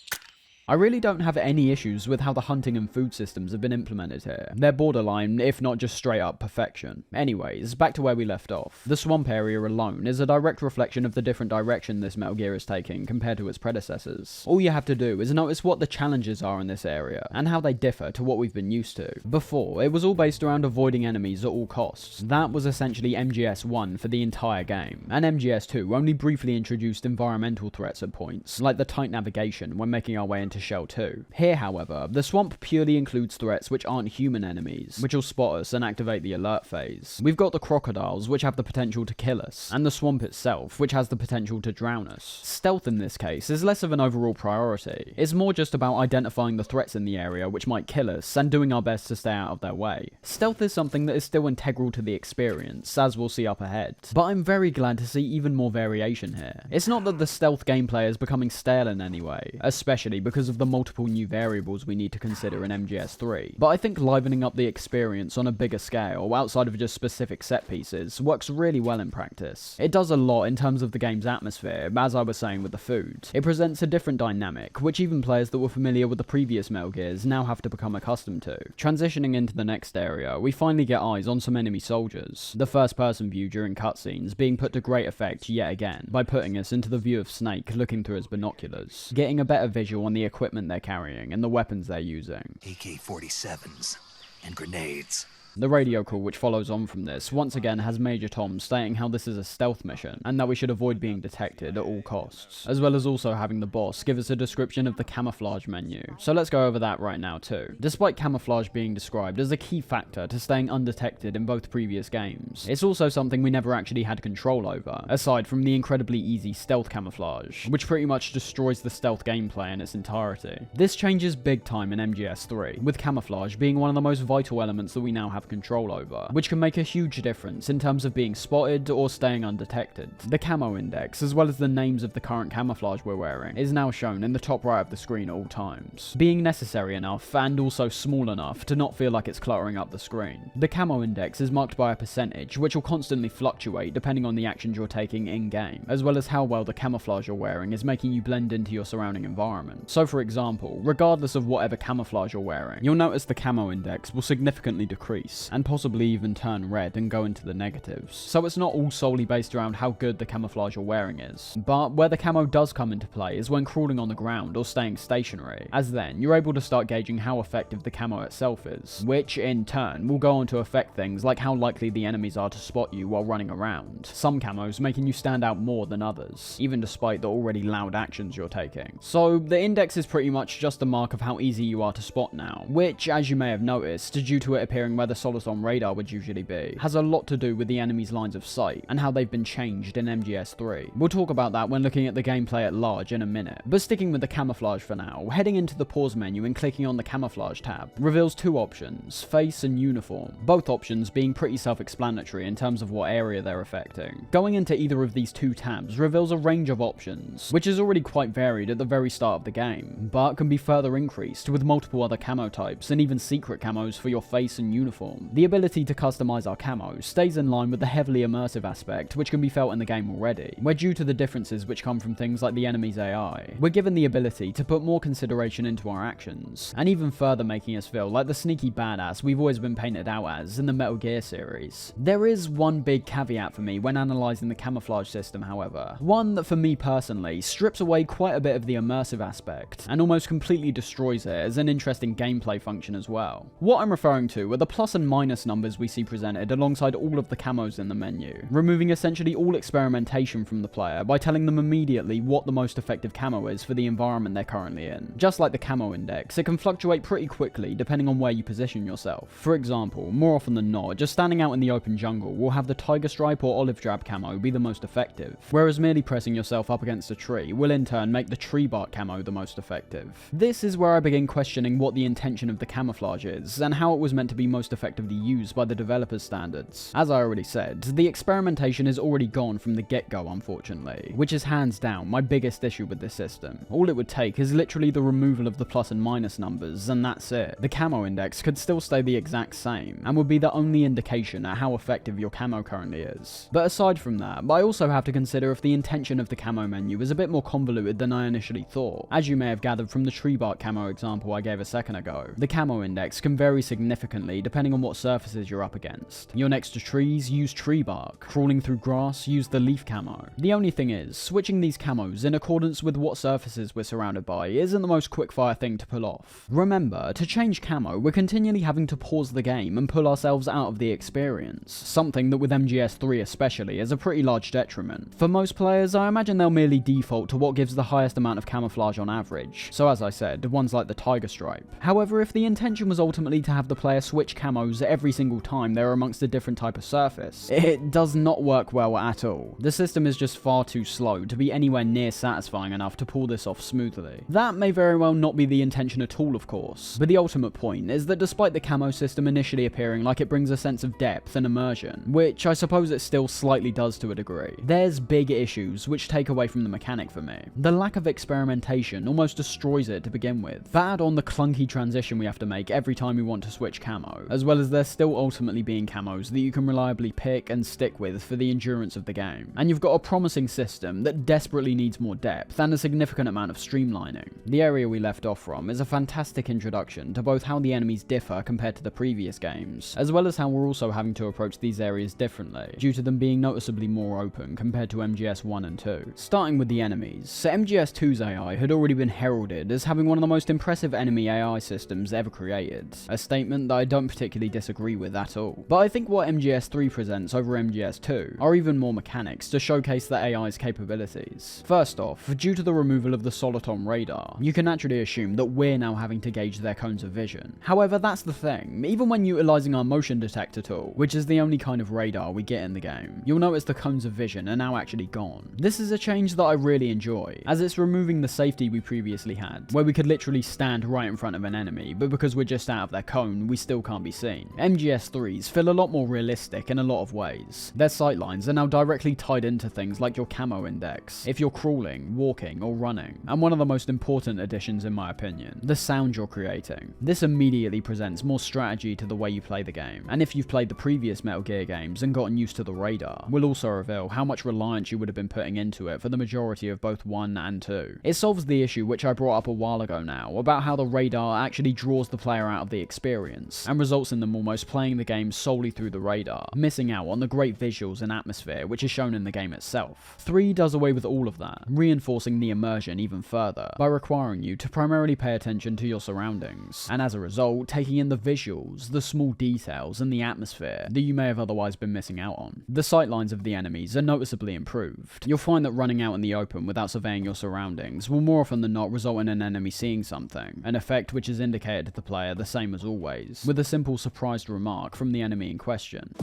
Speaker 1: I really don't have any issues with how the hunting and food systems have been implemented here. They're borderline, if not just straight up perfection. Anyways, back to where we left off. The swamp area alone is a direct reflection of the different direction this Metal Gear is taking compared to its predecessors. All you have to do is notice what the challenges are in this area, and how they differ to what we've been used to. Before, it was all based around avoiding enemies at all costs. That was essentially MGS1 for the entire game, and MGS2 only briefly introduced environmental threats at points, like the tight navigation when making our way into Shell 2. Here, however, the swamp purely includes threats which aren't human enemies, which will spot us and activate the alert phase. We've got the crocodiles, which have the potential to kill us, and the swamp itself, which has the potential to drown us. Stealth in this case is less of an overall priority. It's more just about identifying the threats in the area which might kill us, and doing our best to stay out of their way. Stealth is something that is still integral to the experience, as we'll see up ahead, but I'm very glad to see even more variation here. It's not that the stealth gameplay is becoming stale in any way, especially because of the multiple new variables we need to consider in MGS3, but I think livening up the experience on a bigger scale, outside of just specific set pieces, works really well in practice. It does a lot in terms of the game's atmosphere, as I was saying with the food. It presents a different dynamic, which even players that were familiar with the previous Metal Gears now have to become accustomed to. Transitioning into the next area, we finally get eyes on some enemy soldiers, the first person view during cutscenes being put to great effect yet again, by putting us into the view of Snake looking through his binoculars, getting a better visual on the equipment they're carrying and the weapons they're using.
Speaker 18: AK-47s and grenades.
Speaker 1: The radio call which follows on from this once again has Major Tom stating how this is a stealth mission, and that we should avoid being detected at all costs, as well as also having the boss give us a description of the camouflage menu. So let's go over that right now too. Despite camouflage being described as a key factor to staying undetected in both previous games, it's also something we never actually had control over, aside from the incredibly easy stealth camouflage, which pretty much destroys the stealth gameplay in its entirety. This changes big time in MGS3, with camouflage being one of the most vital elements that we now have control over, which can make a huge difference in terms of being spotted or staying undetected. The camo index, as well as the names of the current camouflage we're wearing, is now shown in the top right of the screen at all times, being necessary enough and also small enough to not feel like it's cluttering up the screen. The camo index is marked by a percentage, which will constantly fluctuate depending on the actions you're taking in-game, as well as how well the camouflage you're wearing is making you blend into your surrounding environment. So for example, regardless of whatever camouflage you're wearing, you'll notice the camo index will significantly decrease, and possibly even turn red and go into the negatives. So it's not all solely based around how good the camouflage you're wearing is, but where the camo does come into play is when crawling on the ground or staying stationary, as then you're able to start gauging how effective the camo itself is, which in turn will go on to affect things like how likely the enemies are to spot you while running around, some camos making you stand out more than others, even despite the already loud actions you're taking. So the index is pretty much just a mark of how easy you are to spot now, which, as you may have noticed, due to it appearing where the Soliton radar would usually be, has a lot to do with the enemy's lines of sight and how they've been changed in MGS3. We'll talk about that when looking at the gameplay at large in a minute, but sticking with the camouflage for now, heading into the pause menu and clicking on the camouflage tab reveals two options, face and uniform, both options being pretty self-explanatory in terms of what area they're affecting. Going into either of these two tabs reveals a range of options, which is already quite varied at the very start of the game, but can be further increased with multiple other camo types and even secret camos for your face and uniform. The ability to customize our camos stays in line with the heavily immersive aspect which can be felt in the game already, where due to the differences which come from things like the enemy's AI, we're given the ability to put more consideration into our actions, and even further making us feel like the sneaky badass we've always been painted out as in the Metal Gear series. There is one big caveat for me when analysing the camouflage system, however, one that for me personally strips away quite a bit of the immersive aspect, and almost completely destroys it as an interesting gameplay function as well. What I'm referring to are the plus and minus numbers we see presented alongside all of the camos in the menu, removing essentially all experimentation from the player by telling them immediately what the most effective camo is for the environment they're currently in. Just like the camo index, it can fluctuate pretty quickly depending on where you position yourself. For example, more often than not, just standing out in the open jungle will have the tiger stripe or olive drab camo be the most effective, whereas merely pressing yourself up against a tree will in turn make the tree bark camo the most effective. This is where I begin questioning what the intention of the camouflage is, and how it was meant to be most effective effectively used by the developers' standards. As I already said, the experimentation is already gone from the get-go, unfortunately, which is hands down my biggest issue with this system. All it would take is literally the removal of the plus and minus numbers, and that's it. The camo index could still stay the exact same, and would be the only indication at how effective your camo currently is. But aside from that, I also have to consider if the intention of the camo menu is a bit more convoluted than I initially thought. As you may have gathered from the tree bark camo example I gave a second ago, the camo index can vary significantly depending on what surfaces you're up against. You're next to trees, use tree bark. Crawling through grass, use the leaf camo. The only thing is, switching these camos in accordance with what surfaces we're surrounded by isn't the most quickfire thing to pull off. Remember, to change camo, we're continually having to pause the game and pull ourselves out of the experience, something that with MGS3 especially is a pretty large detriment. For most players, I imagine they'll merely default to what gives the highest amount of camouflage on average, so as I said, ones like the tiger stripe. However, if the intention was ultimately to have the player switch camos every single time they're amongst a different type of surface, it does not work well at all. The system is just far too slow to be anywhere near satisfying enough to pull this off smoothly. That may very well not be the intention at all, of course, but the ultimate point is that despite the camo system initially appearing like it brings a sense of depth and immersion, which I suppose it still slightly does to a degree, there's big issues which take away from the mechanic for me. The lack of experimentation almost destroys it to begin with. But add on the clunky transition we have to make every time we want to switch camo, as well as there still ultimately being camos that you can reliably pick and stick with for the endurance of the game. And you've got a promising system that desperately needs more depth and a significant amount of streamlining. The area we left off from is a fantastic introduction to both how the enemies differ compared to the previous games, as well as how we're also having to approach these areas differently, due to them being noticeably more open compared to MGS 1 and 2. Starting with the enemies, so MGS 2's AI had already been heralded as having one of the most impressive enemy AI systems ever created, a statement that I don't particularly disagree with at all. But I think what MGS 3 presents over MGS 2 are even more mechanics to showcase the AI's capabilities. First off, due to the removal of the soliton radar, you can naturally assume that we're now having to gauge their cones of vision. However, that's the thing, even when utilising our motion detector tool, which is the only kind of radar we get in the game, you'll notice the cones of vision are now actually gone. This is a change that I really enjoy, as it's removing the safety we previously had, where we could literally stand right in front of an enemy, but because we're just out of their cone, we still can't be seen. MGS 3's feel a lot more realistic in a lot of ways. Their sightlines are now directly tied into things like your camo index, if you're crawling, walking, or running. And one of the most important additions in my opinion, the sound you're creating. This immediately presents more strategy to the way you play the game, and if you've played the previous Metal Gear games and gotten used to the radar, will also reveal how much reliance you would have been putting into it for the majority of both 1 and 2. It solves the issue which I brought up a while ago now, about how the radar actually draws the player out of the experience, and results in them almost playing the game solely through the radar, missing out on the great visuals and atmosphere which is shown in the game itself. 3 does away with all of that, reinforcing the immersion even further, by requiring you to primarily pay attention to your surroundings, and as a result, taking in the visuals, the small details, and the atmosphere that you may have otherwise been missing out on. The sightlines of the enemies are noticeably improved. You'll find that running out in the open without surveying your surroundings will more often than not result in an enemy seeing something, an effect which is indicated to the player the same as always, with a simple surprised remark from the enemy in question.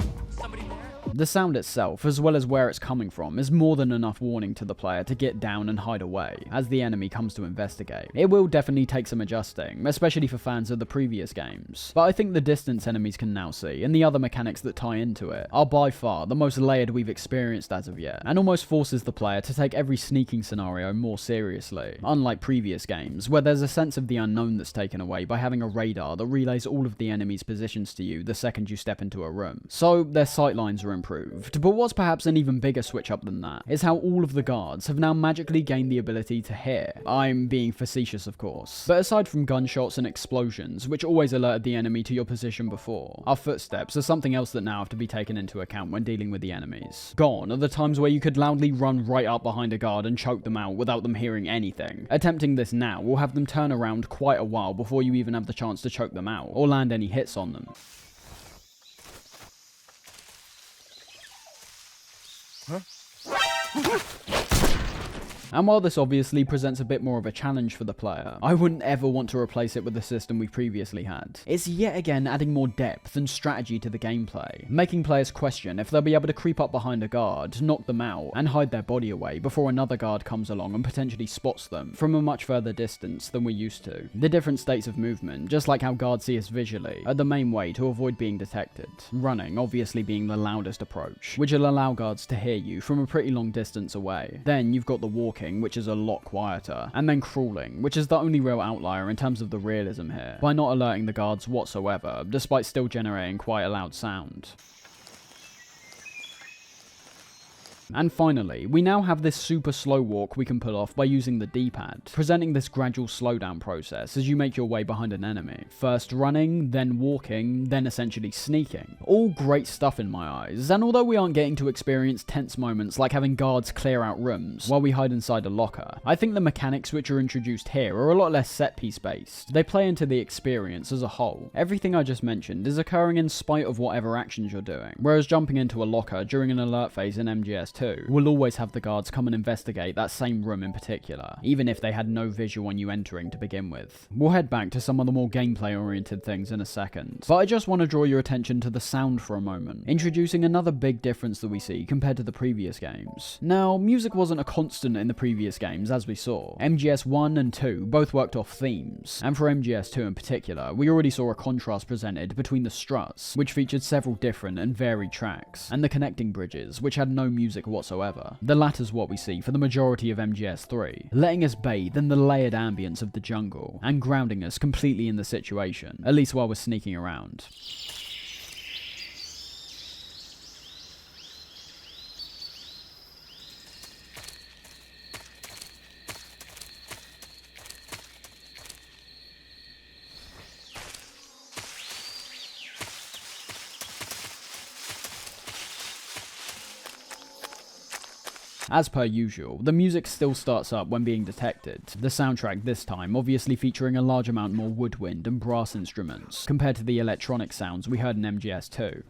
Speaker 1: The sound itself, as well as where it's coming from, is more than enough warning to the player to get down and hide away, as the enemy comes to investigate. It will definitely take some adjusting, especially for fans of the previous games, but I think the distance enemies can now see, and the other mechanics that tie into it, are by far the most layered we've experienced as of yet, and almost forces the player to take every sneaking scenario more seriously, unlike previous games, where there's a sense of the unknown that's taken away by having a radar that relays all of the enemy's positions to you the second you step into a room. So their sightlines are improved, but what's perhaps an even bigger switch up than that is how all of the guards have now magically gained the ability to hear. I'm being facetious, of course, but aside from gunshots and explosions, which always alerted the enemy to your position before, our footsteps are something else that now have to be taken into account when dealing with the enemies. Gone are the times where you could loudly run right up behind a guard and choke them out without them hearing anything. Attempting this now will have them turn around quite a while before you even have the chance to choke them out, or land any hits on them. And while this obviously presents a bit more of a challenge for the player, I wouldn't ever want to replace it with the system we previously had. It's yet again adding more depth and strategy to the gameplay, making players question if they'll be able to creep up behind a guard, knock them out, and hide their body away before another guard comes along and potentially spots them from a much further distance than we're used to. The different states of movement, just like how guards see us visually, are the main way to avoid being detected. Running obviously being the loudest approach, which will allow guards to hear you from a pretty long distance away. Then you've got the walking, which is a lot quieter, and then crawling, which is the only real outlier in terms of the realism here, by not alerting the guards whatsoever, despite still generating quite a loud sound. And finally, we now have this super slow walk we can pull off by using the D-pad, presenting this gradual slowdown process as you make your way behind an enemy. First running, then walking, then essentially sneaking. All great stuff in my eyes, and although we aren't getting to experience tense moments like having guards clear out rooms while we hide inside a locker, I think the mechanics which are introduced here are a lot less set-piece based. They play into the experience as a whole. Everything I just mentioned is occurring in spite of whatever actions you're doing, whereas jumping into a locker during an alert phase in MGS2 will always have the guards come and investigate that same room in particular, even if they had no visual on you entering to begin with. We'll head back to some of the more gameplay oriented things in a second, but I just want to draw your attention to the sound for a moment, introducing another big difference that we see compared to the previous games. Now, music wasn't a constant in the previous games as we saw. MGS 1 and 2 both worked off themes, and for MGS 2 in particular, we already saw a contrast presented between the struts, which featured several different and varied tracks, and the connecting bridges, which had no music whatsoever. The latter's what we see for the majority of MGS 3, letting us bathe in the layered ambience of the jungle, and grounding us completely in the situation, at least while we're sneaking around. As per usual, the music still starts up when being detected, the soundtrack this time obviously featuring a large amount more woodwind and brass instruments, compared to the electronic sounds we heard in MGS 2.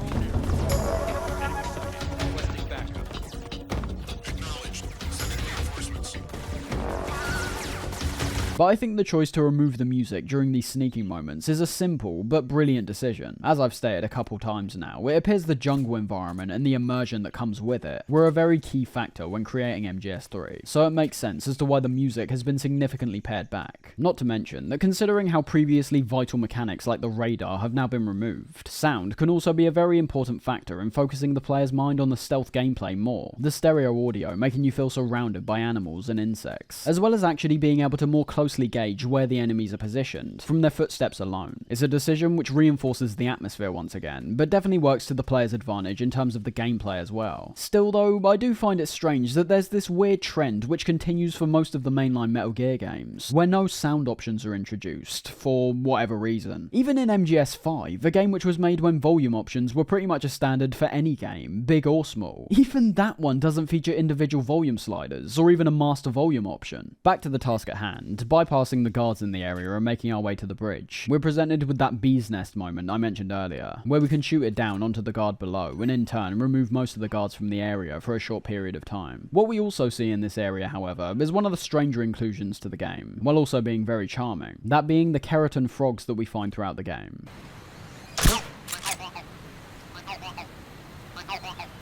Speaker 1: But I think the choice to remove the music during these sneaking moments is a simple but brilliant decision. As I've stated a couple times now, it appears the jungle environment and the immersion that comes with it were a very key factor when creating MGS3, so it makes sense as to why the music has been significantly pared back. Not to mention that considering how previously vital mechanics like the radar have now been removed, sound can also be a very important factor in focusing the player's mind on the stealth gameplay more, the stereo audio making you feel surrounded by animals and insects, as well as actually being able to more closely gauge where the enemies are positioned from their footsteps alone. It's a decision which reinforces the atmosphere once again, but definitely works to the player's advantage in terms of the gameplay as well. Still though, I do find it strange that there's this weird trend which continues for most of the mainline Metal Gear games, where no sound options are introduced, for whatever reason. Even in MGS 5, a game which was made when volume options were pretty much a standard for any game, big or small. Even that one doesn't feature individual volume sliders, or even a master volume option. Back to the task at hand, bypassing the guards in the area and making our way to the bridge, we're presented with that bee's nest moment I mentioned earlier, where we can shoot it down onto the guard below and in turn remove most of the guards from the area for a short period of time. What we also see in this area, however, is one of the stranger inclusions to the game, while also being very charming, that being the keratin frogs that we find throughout the game.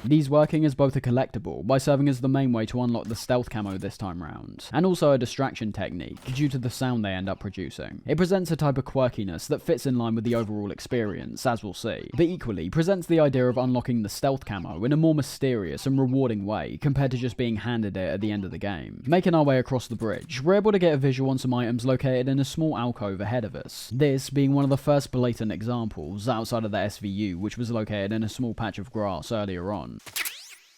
Speaker 1: These working as both a collectible by serving as the main way to unlock the stealth camo this time round, and also a distraction technique due to the sound they end up producing. It presents a type of quirkiness that fits in line with the overall experience, as we'll see, but equally presents the idea of unlocking the stealth camo in a more mysterious and rewarding way compared to just being handed it at the end of the game. Making our way across the bridge, we're able to get a visual on some items located in a small alcove ahead of us, this being one of the first blatant examples, outside of the SVU which was located in a small patch of grass earlier on,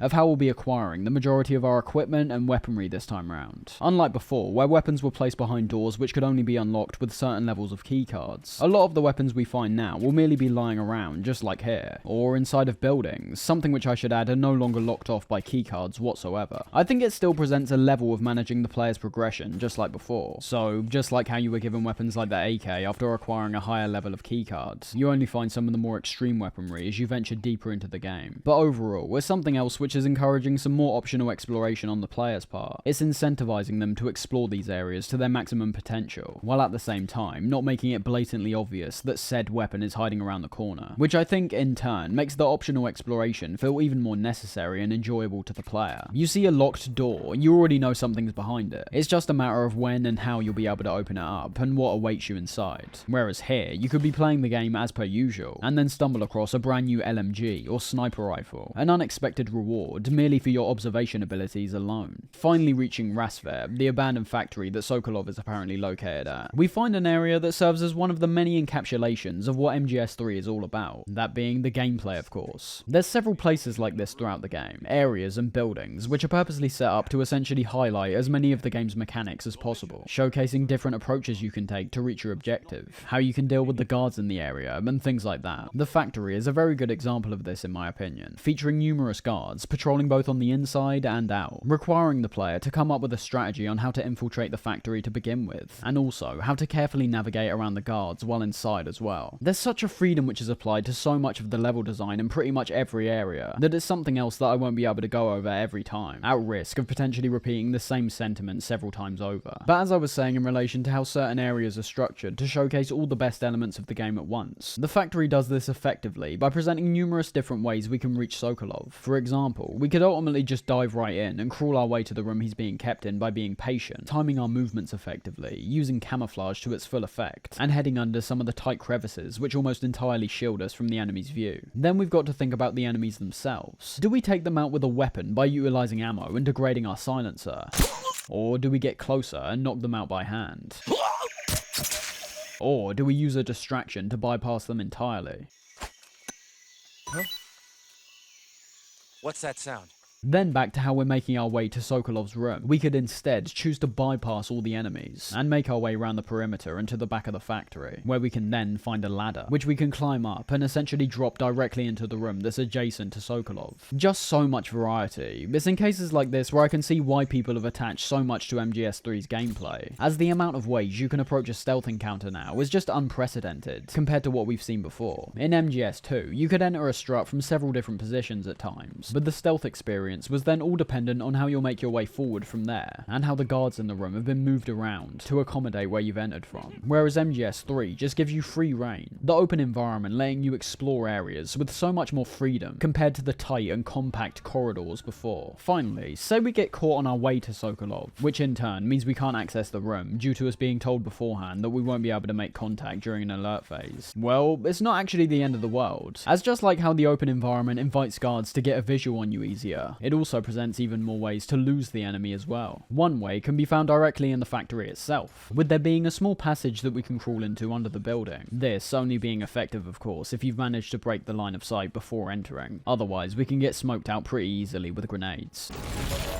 Speaker 1: of how we'll be acquiring the majority of our equipment and weaponry this time round. Unlike before, where weapons were placed behind doors which could only be unlocked with certain levels of keycards, a lot of the weapons we find now will merely be lying around, just like here, or inside of buildings, something which I should add are no longer locked off by keycards whatsoever. I think it still presents a level of managing the player's progression, just like before. So, just like how you were given weapons like the AK after acquiring a higher level of keycards, you only find some of the more extreme weaponry as you venture deeper into the game. But overall, it's something else which which is encouraging some more optional exploration on the player's part. It's incentivizing them to explore these areas to their maximum potential, while at the same time not making it blatantly obvious that said weapon is hiding around the corner, which I think in turn makes the optional exploration feel even more necessary and enjoyable to the player. You see a locked door, you already know something's behind it. It's just a matter of when and how you'll be able to open it up and what awaits you inside. Whereas here, you could be playing the game as per usual, and then stumble across a brand new LMG or sniper rifle, an unexpected reward merely for your observation abilities alone. Finally reaching Rasver, the abandoned factory that Sokolov is apparently located at, we find an area that serves as one of the many encapsulations of what MGS3 is all about, that being the gameplay of course. There's several places like this throughout the game, areas and buildings, which are purposely set up to essentially highlight as many of the game's mechanics as possible, showcasing different approaches you can take to reach your objective, how you can deal with the guards in the area, and things like that. The factory is a very good example of this in my opinion, featuring numerous guards patrolling both on the inside and out, requiring the player to come up with a strategy on how to infiltrate the factory to begin with, and also how to carefully navigate around the guards while inside as well. There's such a freedom which is applied to so much of the level design in pretty much every area, that it's something else that I won't be able to go over every time, at risk of potentially repeating the same sentiment several times over. But as I was saying in relation to how certain areas are structured to showcase all the best elements of the game at once, the factory does this effectively by presenting numerous different ways we can reach Sokolov. For example, we could ultimately just dive right in and crawl our way to the room he's being kept in by being patient, timing our movements effectively, using camouflage to its full effect, and heading under some of the tight crevices which almost entirely shield us from the enemy's view. Then we've got to think about the enemies themselves. Do we take them out with a weapon by utilizing ammo and degrading our silencer? Or do we get closer and knock them out by hand? Or do we use a distraction to bypass them entirely?
Speaker 17: Huh? What's that sound?
Speaker 1: Then back to how we're making our way to Sokolov's room. We could instead choose to bypass all the enemies and make our way around the perimeter and to the back of the factory, where we can then find a ladder, which we can climb up and essentially drop directly into the room that's adjacent to Sokolov. Just so much variety. It's in cases like this where I can see why people have attached so much to MGS3's gameplay, as the amount of ways you can approach a stealth encounter now is just unprecedented compared to what we've seen before. In MGS2, you could enter a strut from several different positions at times, but the stealth experience was then all dependent on how you'll make your way forward from there, and how the guards in the room have been moved around to accommodate where you've entered from. Whereas MGS3 just gives you free reign, the open environment letting you explore areas with so much more freedom compared to the tight and compact corridors before. Finally, say we get caught on our way to Sokolov, which in turn means we can't access the room due to us being told beforehand that we won't be able to make contact during an alert phase. Well, it's not actually the end of the world, as just like how the open environment invites guards to get a visual on you easier, it also presents even more ways to lose the enemy as well. One way can be found directly in the factory itself, with there being a small passage that we can crawl into under the building. This only being effective of course if you've managed to break the line of sight before entering, otherwise we can get smoked out pretty easily with grenades.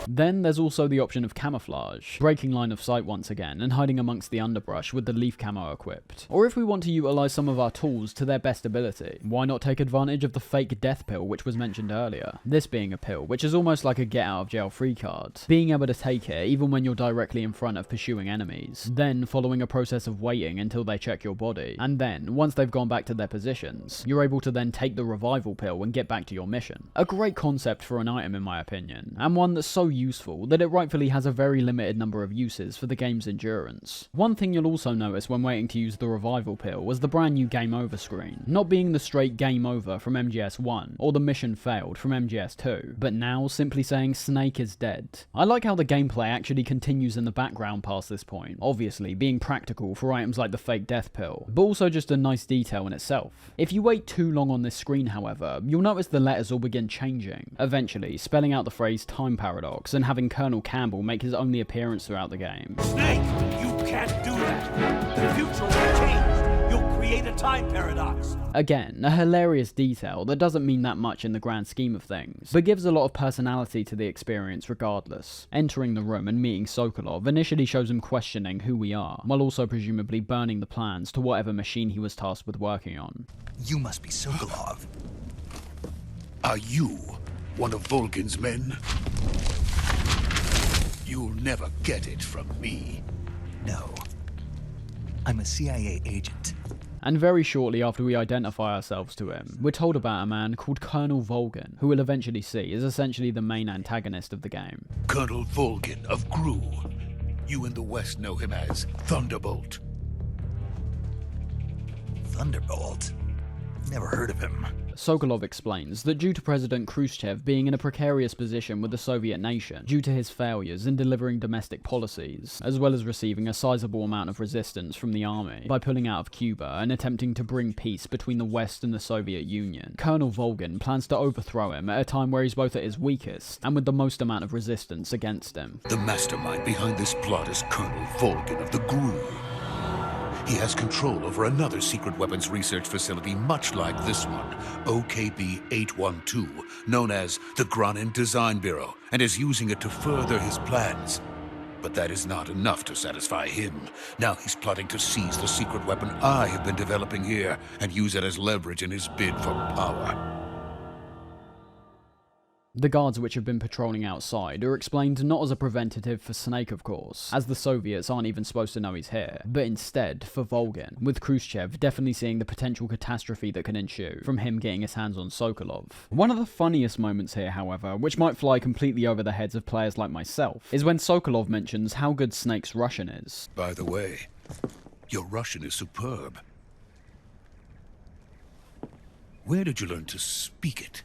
Speaker 1: Then there's also the option of camouflage, breaking line of sight once again and hiding amongst the underbrush with the leaf camo equipped. Or if we want to utilize some of our tools to their best ability, why not take advantage of the fake death pill which was mentioned earlier? This being a pill which is almost like a get out of jail free card, being able to take it even when you're directly in front of pursuing enemies, then following a process of waiting until they check your body, and then once they've gone back to their positions, you're able to then take the revival pill and get back to your mission. A great concept for an item in my opinion, and one that's so useful that it rightfully has a very limited number of uses for the game's endurance. One thing you'll also notice when waiting to use the revival pill was the brand new game over screen, not being the straight game over from MGS1 or the mission failed from MGS2, but now simply saying Snake is dead. I like how the gameplay actually continues in the background past this point, obviously being practical for items like the fake death pill, but also just a nice detail in itself. If you wait too long on this screen however, you'll notice the letters will begin changing, eventually spelling out the phrase time paradox and having Colonel Campbell make his only appearance throughout the game.
Speaker 8: Snake, you can't do that. The future will change. You'll create a time paradox.
Speaker 1: Again, a hilarious detail that doesn't mean that much in the grand scheme of things, but gives a lot of personality to the experience regardless. Entering the room and meeting Sokolov initially shows him questioning who we are, while also presumably burning the plans to whatever machine he was tasked with working on.
Speaker 9: You must be Sokolov. Are you one of Volgin's men? You'll never get it from me.
Speaker 18: No. I'm a CIA agent.
Speaker 1: And very shortly after we identify ourselves to him, we're told about a man called Colonel Volgin, who we'll eventually see is essentially the main antagonist of the game.
Speaker 6: Colonel Volgin of Gru. You in the West know him as Thunderbolt.
Speaker 18: Thunderbolt? Never heard of him.
Speaker 1: Sokolov explains that due to President Khrushchev being in a precarious position with the Soviet nation, due to his failures in delivering domestic policies, as well as receiving a sizable amount of resistance from the army by pulling out of Cuba and attempting to bring peace between the West and the Soviet Union, Colonel Volgin plans to overthrow him at a time where he's both at his weakest and with the most amount of resistance against him.
Speaker 6: The mastermind behind this plot is Colonel Volgin of the Gru. He has control over another secret weapons research facility much like this one, OKB-812, known as the Granin Design Bureau, and is using it to further his plans. But that is not enough to satisfy him. Now he's plotting to seize the secret weapon I have been developing here and use it as leverage in his bid for power.
Speaker 1: The guards which have been patrolling outside are explained not as a preventative for Snake, of course, as the Soviets aren't even supposed to know he's here, but instead for Volgin, with Khrushchev definitely seeing the potential catastrophe that can ensue from him getting his hands on Sokolov. One of the funniest moments here, however, which might fly completely over the heads of players like myself, is when Sokolov mentions how good Snake's Russian is.
Speaker 6: By the way, your Russian is superb. Where did you learn to speak it?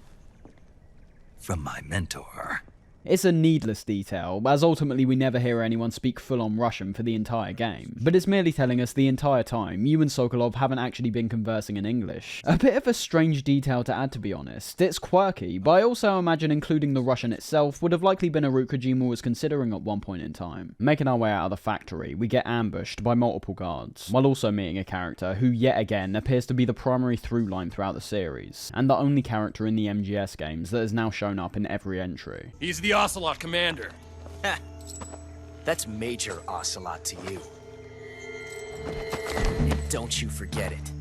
Speaker 18: From my mentor.
Speaker 1: It's a needless detail, as ultimately we never hear anyone speak full-on Russian for the entire game, but it's merely telling us the entire time you and Sokolov haven't actually been conversing in English. A bit of a strange detail to add, to be honest. It's quirky, but I also imagine including the Russian itself would have likely been a route Kojima was considering at one point in time. Making our way out of the factory, we get ambushed by multiple guards, while also meeting a character who yet again appears to be the primary through line throughout the series, and the only character in the MGS games that has now shown up in every entry.
Speaker 21: He's the Ocelot commander.
Speaker 22: Ha! That's Major Ocelot to you. And don't you forget it.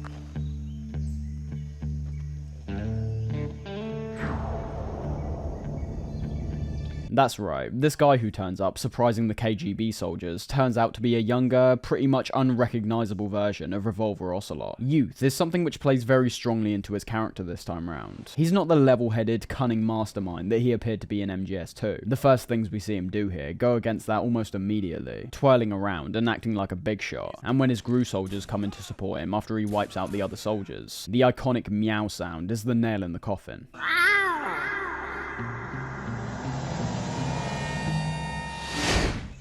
Speaker 1: That's right, this guy who turns up, surprising the KGB soldiers, turns out to be a younger, pretty much unrecognizable version of Revolver Ocelot. Youth is something which plays very strongly into his character this time round. He's not the level-headed, cunning mastermind that he appeared to be in MGS2. The first things we see him do here go against that almost immediately, twirling around and acting like a big shot, and when his GRU soldiers come in to support him after he wipes out the other soldiers, the iconic meow sound is the nail in the coffin.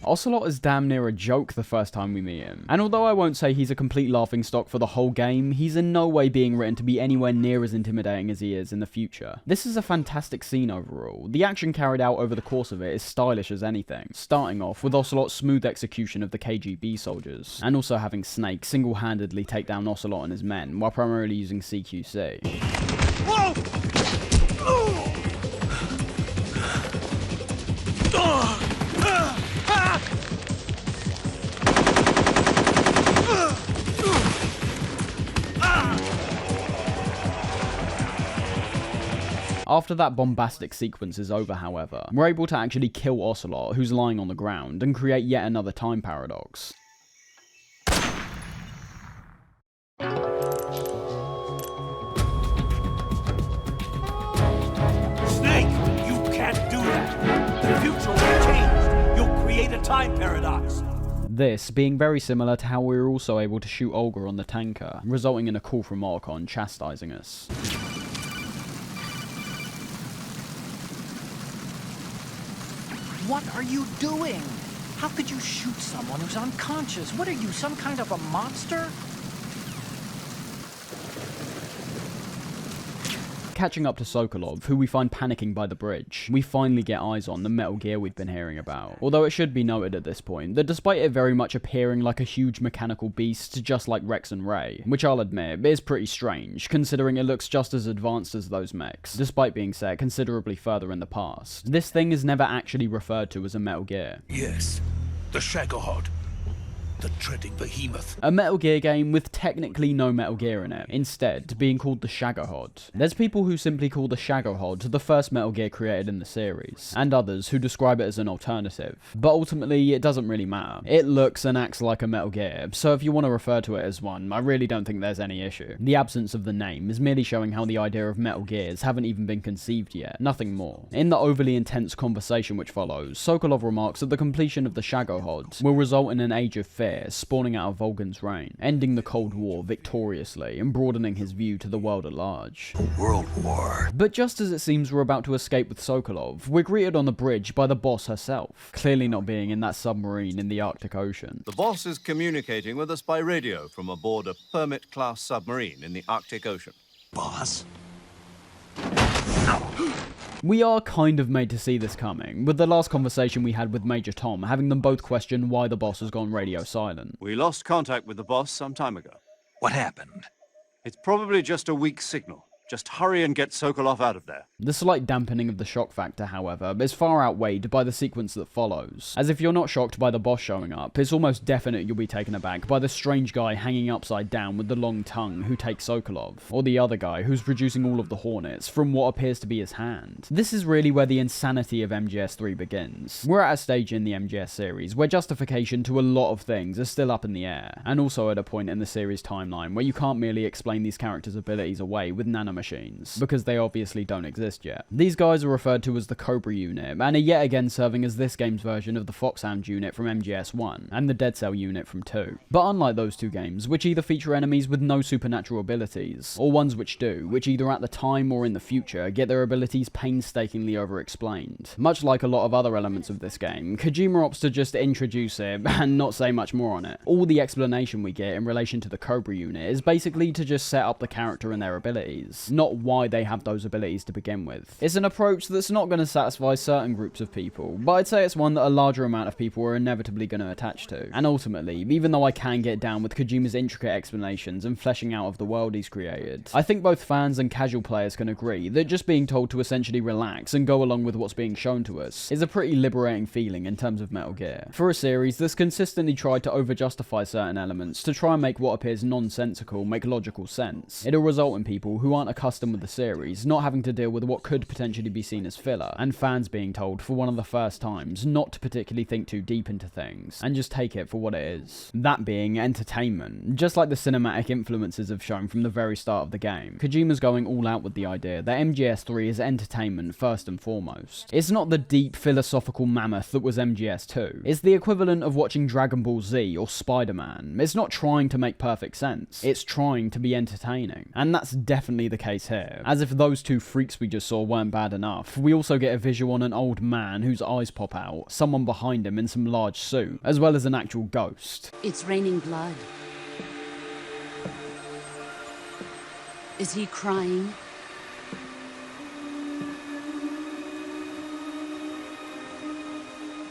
Speaker 1: Ocelot is damn near a joke the first time we meet him, and although I won't say he's a complete laughingstock for the whole game, he's in no way being written to be anywhere near as intimidating as he is in the future. This is a fantastic scene overall. The action carried out over the course of it is stylish as anything, starting off with Ocelot's smooth execution of the KGB soldiers, and also having Snake single-handedly take down Ocelot and his men while primarily using CQC. Whoa! After that bombastic sequence is over, however, we're able to actually kill Ocelot, who's lying on the ground, and create yet another time paradox.
Speaker 8: Snake, you can't do that. The future will change. You'll create a time paradox.
Speaker 1: This being very similar to how we were also able to shoot Olga on the tanker, resulting in a call from Otacon chastising us.
Speaker 19: What are you doing? How could you shoot someone who's unconscious? What are you, some kind of a monster?
Speaker 1: Catching up to Sokolov, who we find panicking by the bridge, we finally get eyes on the Metal Gear we've been hearing about. Although it should be noted at this point that despite it very much appearing like a huge mechanical beast just like Rex and Ray, which I'll admit is pretty strange considering it looks just as advanced as those mechs, despite being set considerably further in the past, this thing is never actually referred to as a Metal Gear.
Speaker 6: Yes, the Shagohod. the treading behemoth.
Speaker 1: A Metal Gear game with technically no Metal Gear in it, instead being called the Shagohod. There's people who simply call the Shagohod the first Metal Gear created in the series, and others who describe it as an alternative. But ultimately, it doesn't really matter. It looks and acts like a Metal Gear, so if you want to refer to it as one, I really don't think there's any issue. The absence of the name is merely showing how the idea of Metal Gears haven't even been conceived yet, nothing more. In the overly intense conversation which follows, Sokolov remarks that the completion of the Shagohod will result in an age of fear spawning out of Volgan's reign, ending the Cold War victoriously and broadening his view to the world at large.
Speaker 18: World War.
Speaker 1: But just as it seems we're about to escape with Sokolov, we're greeted on the bridge by the boss herself, clearly not being in that submarine in the Arctic Ocean.
Speaker 7: The boss is communicating with us by radio from aboard a Permit-class submarine in the Arctic Ocean.
Speaker 18: Boss?
Speaker 1: We are kind of made to see this coming, with the last conversation we had with Major Tom having them both question why the boss has gone radio silent.
Speaker 7: We lost contact with the boss some time ago.
Speaker 18: What happened?
Speaker 7: It's probably just a weak signal. Just hurry and get Sokolov out of there.
Speaker 1: The slight dampening of the shock factor, however, is far outweighed by the sequence that follows. As if you're not shocked by the boss showing up, it's almost definite you'll be taken aback by the strange guy hanging upside down with the long tongue who takes Sokolov, or the other guy who's producing all of the Hornets from what appears to be his hand. This is really where the insanity of MGS3 begins. We're at a stage in the MGS series where justification to a lot of things is still up in the air, and also at a point in the series timeline where you can't merely explain these characters' abilities away with nanomachines, because they obviously don't exist yet. These guys are referred to as the Cobra unit, and are yet again serving as this game's version of the Foxhound unit from MGS1, and the Dead Cell unit from 2. But unlike those two games, which either feature enemies with no supernatural abilities, or ones which do, which either at the time or in the future get their abilities painstakingly over-explained. Much like a lot of other elements of this game, Kojima opts to just introduce it, and not say much more on it. All the explanation we get in relation to the Cobra unit is basically to just set up the character and their abilities, not why they have those abilities to begin with. It's an approach that's not going to satisfy certain groups of people, but I'd say it's one that a larger amount of people are inevitably going to attach to. And ultimately, even though I can get down with Kojima's intricate explanations and fleshing out of the world he's created, I think both fans and casual players can agree that just being told to essentially relax and go along with what's being shown to us is a pretty liberating feeling in terms of Metal Gear. For a series that's consistently tried to over-justify certain elements to try and make what appears nonsensical make logical sense, it'll result in people who aren't accustomed with the series not having to deal with what could potentially be seen as filler, and fans being told for one of the first times not to particularly think too deep into things, and just take it for what it is. That being entertainment, just like the cinematic influences have shown from the very start of the game. Kojima's going all out with the idea that MGS3 is entertainment first and foremost. It's not the deep philosophical mammoth that was MGS2. It's the equivalent of watching Dragon Ball Z or Spider-Man. It's not trying to make perfect sense. It's trying to be entertaining. And that's definitely the case here. As if those two freaks we just saw weren't bad enough, we also get a visual on an old man whose eyes pop out, someone behind him in some large suit, as well as an actual ghost.
Speaker 13: It's raining blood. Is he crying?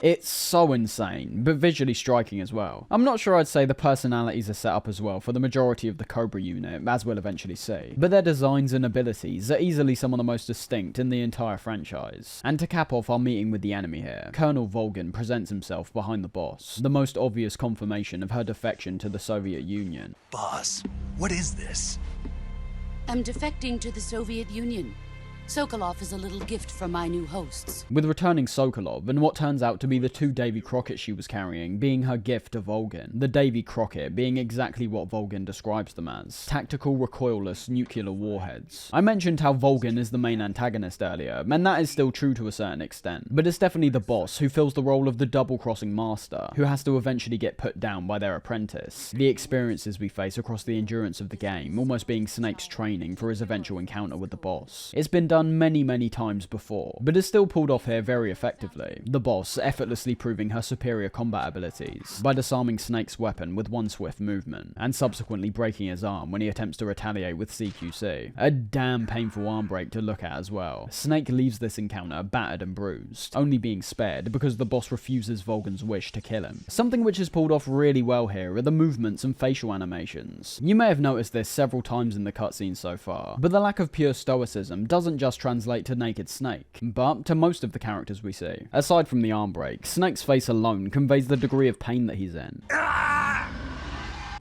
Speaker 1: It's so insane, but visually striking as well. I'm not sure I'd say the personalities are set up as well for the majority of the Cobra unit, as we'll eventually see, but their designs and abilities are easily some of the most distinct in the entire franchise. And to cap off our meeting with the enemy here, Colonel Volgan presents himself behind the boss, the most obvious confirmation of her defection to the Soviet Union.
Speaker 18: Boss, what is this?
Speaker 13: I'm defecting to the Soviet Union. Sokolov is a little gift from my new hosts.
Speaker 1: With returning Sokolov and what turns out to be the two Davy Crockett she was carrying being her gift to Volgan, the Davy Crockett being exactly what Volgan describes them as, tactical recoilless nuclear warheads. I mentioned how Volgan is the main antagonist earlier, and that is still true to a certain extent, but it's definitely the boss who fills the role of the double-crossing master, who has to eventually get put down by their apprentice. The experiences we face across the endurance of the game almost being Snake's training for his eventual encounter with the boss. It's been done many times before, but is still pulled off here very effectively. The boss effortlessly proving her superior combat abilities by disarming Snake's weapon with one swift movement, and subsequently breaking his arm when he attempts to retaliate with CQC. A damn painful arm break to look at as well. Snake leaves this encounter battered and bruised, only being spared because the boss refuses Volgan's wish to kill him. Something which is pulled off really well here are the movements and facial animations. You may have noticed this several times in the cutscenes so far, but the lack of pure stoicism doesn't just translate to Naked Snake, but to most of the characters we see. Aside from the arm break, Snake's face alone conveys the degree of pain that he's in.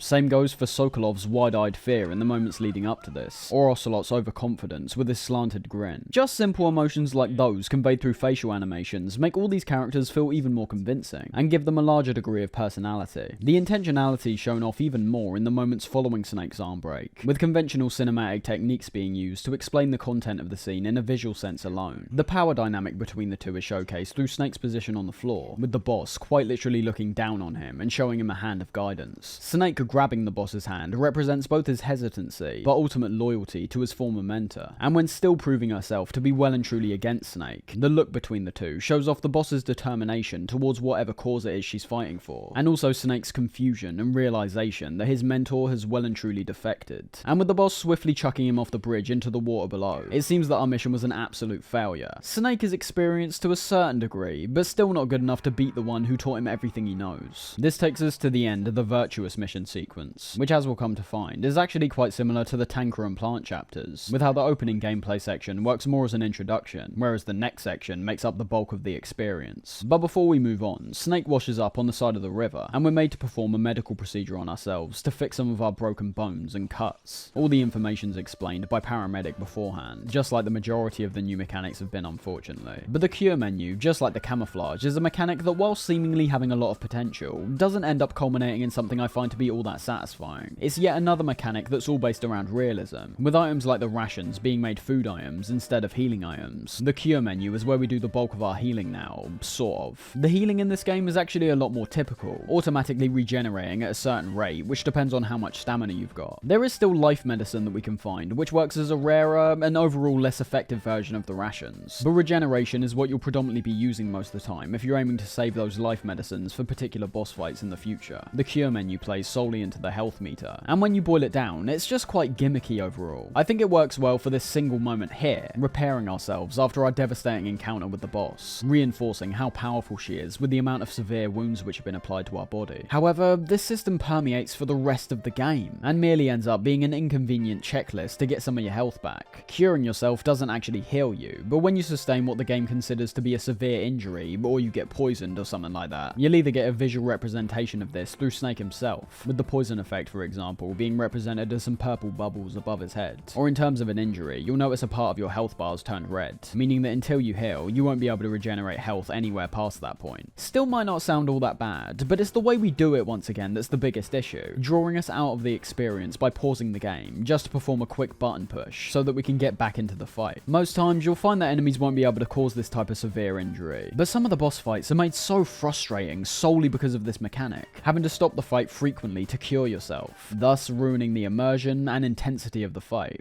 Speaker 1: Same goes for Sokolov's wide-eyed fear in the moments leading up to this, or Ocelot's overconfidence with his slanted grin. Just simple emotions like those conveyed through facial animations make all these characters feel even more convincing, and give them a larger degree of personality. The intentionality shown off even more in the moments following Snake's arm break, with conventional cinematic techniques being used to explain the content of the scene in a visual sense alone. The power dynamic between the two is showcased through Snake's position on the floor, with the boss quite literally looking down on him and showing him a hand of guidance. Snake grabbing the boss's hand represents both his hesitancy, but ultimate loyalty to his former mentor, and when still proving herself to be well and truly against Snake, the look between the two shows off the boss's determination towards whatever cause it is she's fighting for, and also Snake's confusion and realization that his mentor has well and truly defected. And with the boss swiftly chucking him off the bridge into the water below, it seems that our mission was an absolute failure. Snake is experienced to a certain degree, but still not good enough to beat the one who taught him everything he knows. This takes us to the end of the Virtuous mission sequence, which, as we'll come to find, is actually quite similar to the Tanker and Plant chapters, with how the opening gameplay section works more as an introduction, whereas the next section makes up the bulk of the experience. But before we move on, Snake washes up on the side of the river, and we're made to perform a medical procedure on ourselves to fix some of our broken bones and cuts. All the information's explained by paramedic beforehand, just like the majority of the new mechanics have been, unfortunately. But the cure menu, just like the camouflage, is a mechanic that, while seemingly having a lot of potential, doesn't end up culminating in something I find to be all that satisfying. It's yet another mechanic that's all based around realism, with items like the rations being made food items instead of healing items. The cure menu is where we do the bulk of our healing now, sort of. The healing in this game is actually a lot more typical, automatically regenerating at a certain rate, which depends on how much stamina you've got. There is still life medicine that we can find, which works as a rarer and overall less effective version of the rations, but regeneration is what you'll predominantly be using most of the time if you're aiming to save those life medicines for particular boss fights in the future. The cure menu plays solely into the health meter, and when you boil it down, it's just quite gimmicky overall. I think it works well for this single moment here, repairing ourselves after our devastating encounter with the boss, reinforcing how powerful she is with the amount of severe wounds which have been applied to our body. However, this system permeates for the rest of the game, and merely ends up being an inconvenient checklist to get some of your health back. Curing yourself doesn't actually heal you, but when you sustain what the game considers to be a severe injury, or you get poisoned or something like that, you'll either get a visual representation of this through Snake himself, with the poison effect, for example, being represented as some purple bubbles above his head, or in terms of an injury, you'll notice a part of your health bars turned red, meaning that until you heal, you won't be able to regenerate health anywhere past that point. Still might not sound all that bad, but it's the way we do it once again that's the biggest issue, drawing us out of the experience by pausing the game, just to perform a quick button push, so that we can get back into the fight. Most times, you'll find that enemies won't be able to cause this type of severe injury, but some of the boss fights are made so frustrating solely because of this mechanic, having to stop the fight frequently to cure yourself, thus ruining the immersion and intensity of the fight.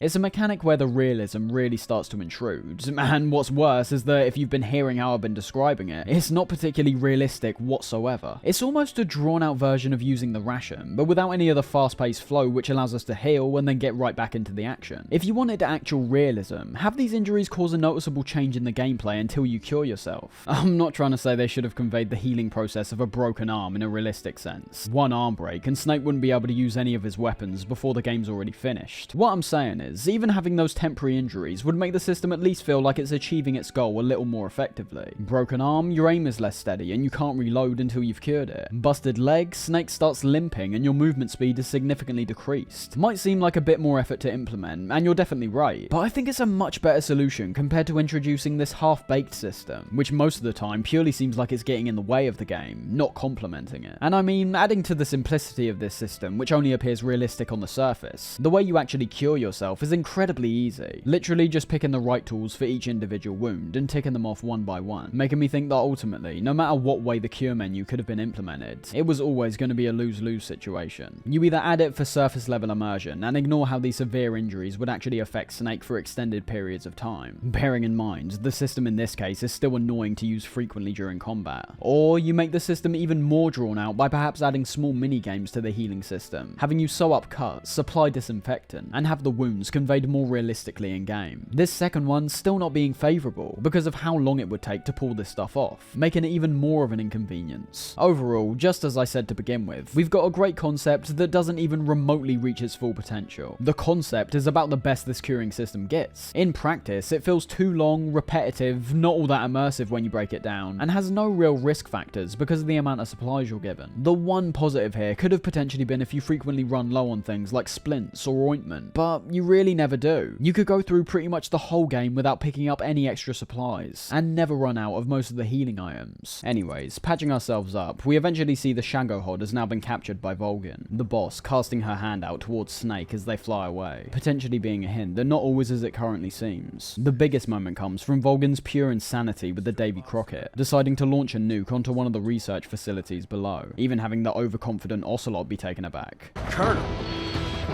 Speaker 1: It's a mechanic where the realism really starts to intrude, and what's worse is that if you've been hearing how I've been describing it, it's not particularly realistic whatsoever. It's almost a drawn out version of using the ration, but without any of the fast paced flow which allows us to heal and then get right back into the action. If you wanted actual realism, have these injuries cause a noticeable change in the gameplay until you cure yourself. I'm not trying to say they should have conveyed the healing process of a broken arm in a realistic sense. One arm break and Snake wouldn't be able to use any of his weapons before the game's already finished. What I'm saying is, even having those temporary injuries would make the system at least feel like it's achieving its goal a little more effectively. Broken arm, your aim is less steady and you can't reload until you've cured it. Busted leg, Snake starts limping and your movement speed is significantly decreased. Might seem like a bit more effort to implement, and you're definitely right, but I think it's a much better solution compared to introducing this half-baked system, which most of the time purely seems like it's getting in the way of the game, not complementing it. And I mean, adding to the simplicity of this system, which only appears realistic on the surface, the way you actually cure yourself is incredibly easy. Literally just picking the right tools for each individual wound and ticking them off one by one, making me think that ultimately, no matter what way the cure menu could have been implemented, it was always going to be a lose-lose situation. You either add it for surface level immersion and ignore how these severe injuries would actually affect Snake for extended periods of time, bearing in mind the system in this case is still annoying to use frequently during combat, or you make the system even more drawn out by perhaps adding small mini games to the healing system, having you sew up cuts, supply disinfectant, and have the wounds quotes conveyed more realistically in game. This second one still not being favourable because of how long it would take to pull this stuff off, making it even more of an inconvenience. Overall, just as I said to begin with, we've got a great concept that doesn't even remotely reach its full potential. The concept is about the best this curing system gets. In practice, it feels too long, repetitive, not all that immersive when you break it down, and has no real risk factors because of the amount of supplies you're given. The one positive here could have potentially been if you frequently run low on things like splints or ointment, but you really never do. You could go through pretty much the whole game without picking up any extra supplies, and never run out of most of the healing items. Anyways, patching ourselves up, we eventually see the Shagohod has now been captured by Vulcan, the boss casting her hand out towards Snake as they fly away, potentially being a hint that not always as it currently seems. The biggest moment comes from Vulcan's pure insanity with the Davy Crockett, deciding to launch a nuke onto one of the research facilities below, even having the overconfident Ocelot be taken aback.
Speaker 17: Colonel,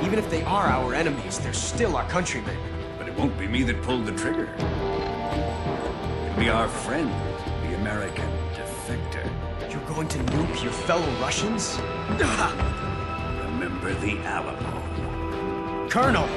Speaker 17: even if they are our enemies, they're still our countrymen.
Speaker 6: But it won't be me that pulled the trigger. It'll be our friend, the American defector.
Speaker 17: You're going to nuke your fellow Russians?
Speaker 6: Remember the Alamo.
Speaker 17: Colonel!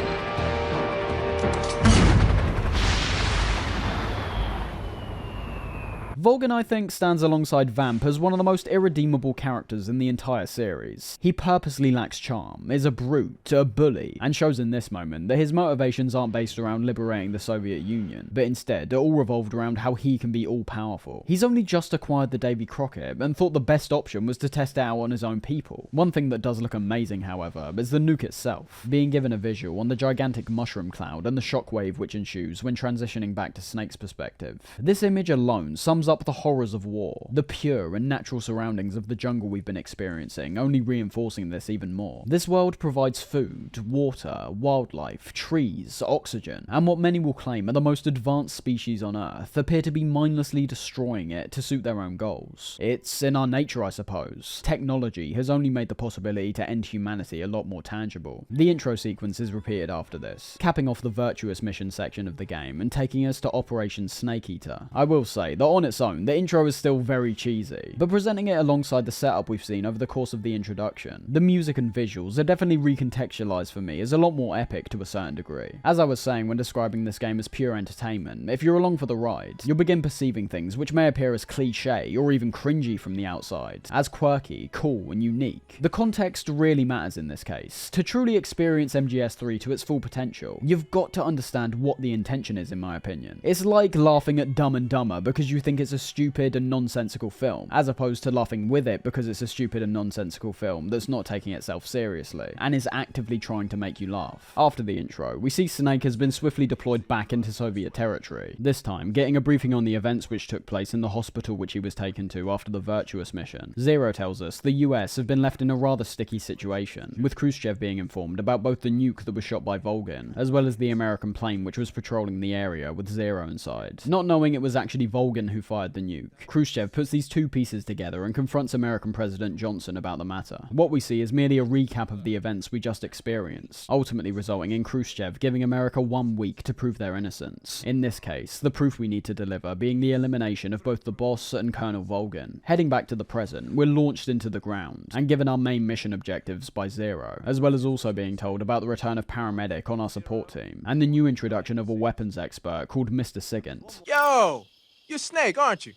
Speaker 1: Vulcan, I think, stands alongside Vamp as one of the most irredeemable characters in the entire series. He purposely lacks charm, is a brute, a bully, and shows in this moment that his motivations aren't based around liberating the Soviet Union, but instead are all revolved around how he can be all-powerful. He's only just acquired the Davy Crockett and thought the best option was to test it out on his own people. One thing that does look amazing, however, is the nuke itself, being given a visual on the gigantic mushroom cloud and the shockwave which ensues when transitioning back to Snake's perspective. This image alone sums up the horrors of war, the pure and natural surroundings of the jungle we've been experiencing, only reinforcing this even more. This world provides food, water, wildlife, trees, oxygen, and what many will claim are the most advanced species on Earth appear to be mindlessly destroying it to suit their own goals. It's in our nature, I suppose. Technology has only made the possibility to end humanity a lot more tangible. The intro sequence is repeated after this, capping off the virtuous mission section of the game and taking us to Operation Snake Eater. I will say that on its own, the intro is still very cheesy, but presenting it alongside the setup we've seen over the course of the introduction, the music and visuals are definitely recontextualized for me as a lot more epic to a certain degree. As I was saying when describing this game as pure entertainment, if you're along for the ride, you'll begin perceiving things which may appear as cliche or even cringy from the outside, as quirky, cool, and unique. The context really matters in this case. To truly experience MGS3 to its full potential, you've got to understand what the intention is, in my opinion. It's like laughing at Dumb and Dumber because you think it's a stupid and nonsensical film, as opposed to laughing with it because it's a stupid and nonsensical film that's not taking itself seriously, and is actively trying to make you laugh. After the intro, we see Snake has been swiftly deployed back into Soviet territory, this time getting a briefing on the events which took place in the hospital which he was taken to after the Virtuous mission. Zero tells us the US have been left in a rather sticky situation, with Khrushchev being informed about both the nuke that was shot by Vulcan, as well as the American plane which was patrolling the area with Zero inside. Not knowing it was actually Vulcan who fired the nuke, Khrushchev puts these two pieces together and confronts American President Johnson about the matter. What we see is merely a recap of the events we just experienced, ultimately resulting in Khrushchev giving America 1 week to prove their innocence. In this case, the proof we need to deliver being the elimination of both the boss and Colonel Vulcan. Heading back to the present, we're launched into the ground, and given our main mission objectives by Zero, as well as also being told about the return of Paramedic on our support team, and the new introduction of a weapons expert called Mr. Sigint.
Speaker 2: Yo! You're Snake, aren't you?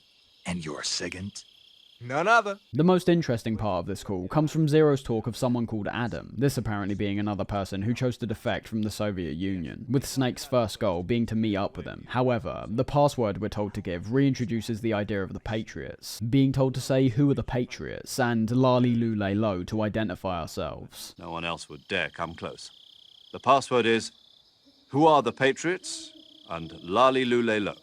Speaker 18: And you're Sigint?
Speaker 2: None other.
Speaker 1: The most interesting part of this call comes from Zero's talk of someone called Adam, this apparently being another person who chose to defect from the Soviet Union, with Snake's first goal being to meet up with him. However, the password we're told to give reintroduces the idea of the Patriots, being told to say who are the Patriots and Lali Lule Lo to identify ourselves.
Speaker 7: No one else would dare come close. The password is, who are the Patriots and Lali Lule Lo.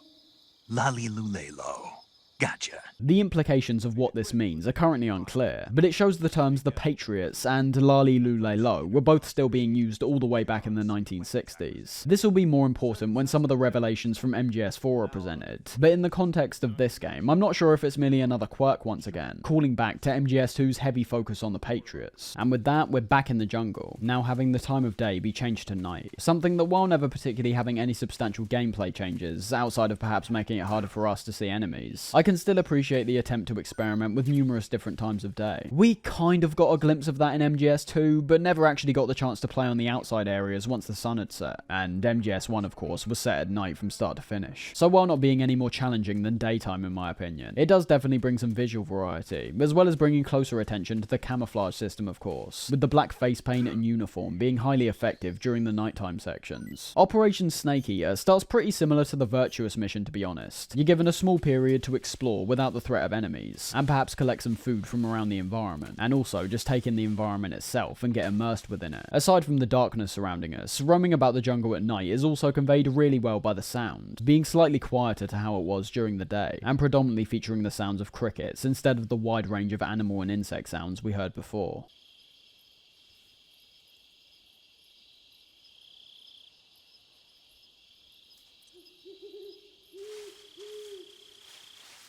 Speaker 18: Lali Lule Lo. Gotcha.
Speaker 1: The implications of what this means are currently unclear, but it shows the terms the Patriots and Lali Lule Lo were both still being used all the way back in the 1960s. This will be more important when some of the revelations from MGS4 are presented, but in the context of this game, I'm not sure if it's merely another quirk once again, calling back to MGS2's heavy focus on the Patriots. And with that, we're back in the jungle, now having the time of day be changed to night, something that while never particularly having any substantial gameplay changes, outside of perhaps making it harder for us to see enemies, I can still appreciate the attempt to experiment with numerous different times of day. We kind of got a glimpse of that in MGS2, but never actually got the chance to play on the outside areas once the sun had set, and MGS1 of course was set at night from start to finish. So while not being any more challenging than daytime in my opinion, it does definitely bring some visual variety, as well as bringing closer attention to the camouflage system of course, with the black face paint and uniform being highly effective during the nighttime sections. Operation Snake Eater starts pretty similar to the Virtuous mission to be honest. You're given a small period to explore without the threat of enemies, and perhaps collect some food from around the environment, and also just take in the environment itself and get immersed within it. Aside from the darkness surrounding us, roaming about the jungle at night is also conveyed really well by the sound, being slightly quieter to how it was during the day, and predominantly featuring the sounds of crickets instead of the wide range of animal and insect sounds we heard before.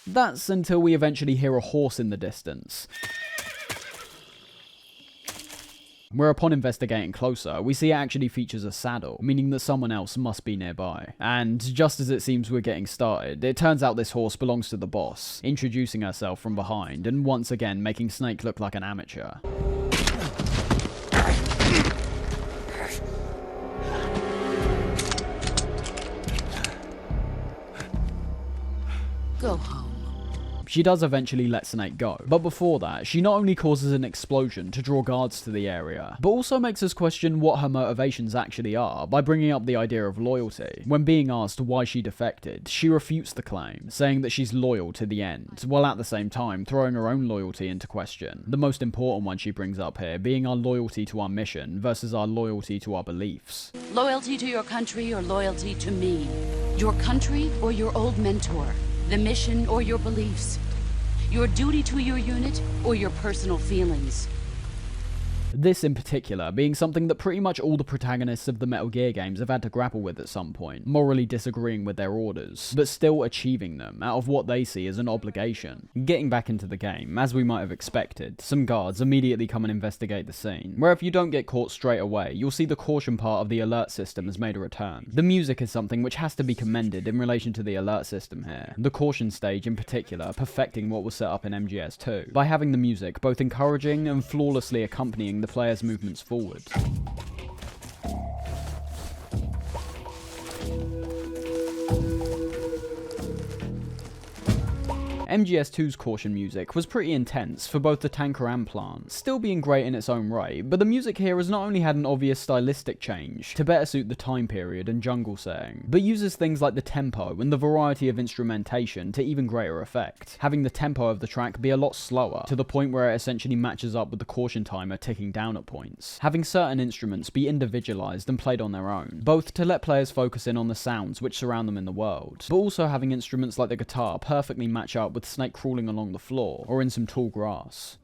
Speaker 1: That's until we eventually hear a horse in the distance, where upon investigating closer, we see it actually features a saddle, meaning that someone else must be nearby. And just as it seems we're getting started, it turns out this horse belongs to the boss, introducing herself from behind and once again making Snake look like an amateur.
Speaker 13: Go home.
Speaker 1: She does eventually let Snake go, but before that, she not only causes an explosion to draw guards to the area, but also makes us question what her motivations actually are by bringing up the idea of loyalty. When being asked why she defected, she refutes the claim, saying that she's loyal to the end, while at the same time throwing her own loyalty into question. The most important one she brings up here being our loyalty to our mission versus our loyalty to our beliefs.
Speaker 13: Loyalty to your country or loyalty to me? Your country or your old mentor? The mission or your beliefs? Your duty to your unit or your personal feelings?
Speaker 1: This in particular being something that pretty much all the protagonists of the Metal Gear games have had to grapple with at some point, morally disagreeing with their orders, but still achieving them out of what they see as an obligation. Getting back into the game, as we might have expected, some guards immediately come and investigate the scene, where if you don't get caught straight away, you'll see the caution part of the alert system has made a return. The music is something which has to be commended in relation to the alert system here, the caution stage in particular perfecting what was set up in MGS2, by having the music both encouraging and flawlessly accompanying the player's movements forward. MGS2's caution music was pretty intense for both the tanker and plant, still being great in its own right, but the music here has not only had an obvious stylistic change to better suit the time period and jungle setting, but uses things like the tempo and the variety of instrumentation to even greater effect, having the tempo of the track be a lot slower, to the point where it essentially matches up with the caution timer ticking down at points, having certain instruments be individualized and played on their own, both to let players focus in on the sounds which surround them in the world, but also having instruments like the guitar perfectly match up with Snake crawling along the floor, or in some tall grass.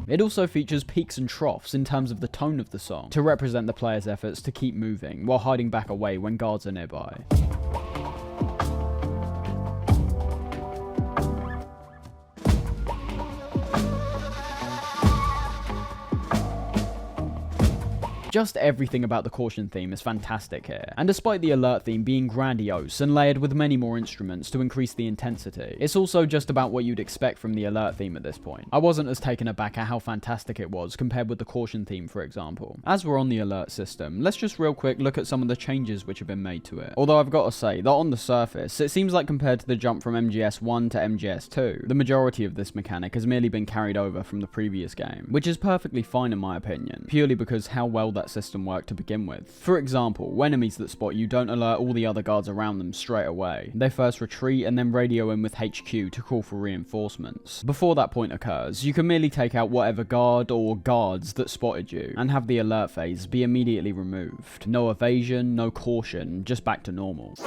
Speaker 1: It also features peaks and troughs in terms of the tone of the song, to represent the player's efforts to keep moving, while hiding back away when guards are nearby. Just everything about the caution theme is fantastic here, and despite the alert theme being grandiose and layered with many more instruments to increase the intensity, it's also just about what you'd expect from the alert theme at this point. I wasn't as taken aback at how fantastic it was compared with the caution theme, for example. As we're on the alert system, let's just real quick look at some of the changes which have been made to it. Although I've got to say that on the surface, it seems like compared to the jump from MGS1 to MGS2, the majority of this mechanic has merely been carried over from the previous game, which is perfectly fine in my opinion, purely because how well that system worked to begin with. For example, enemies that spot you don't alert all the other guards around them straight away. They first retreat and then radio in with HQ to call for reinforcements. Before that point occurs, you can merely take out whatever guard or guards that spotted you, and have the alert phase be immediately removed. No evasion, no caution, just back to normal.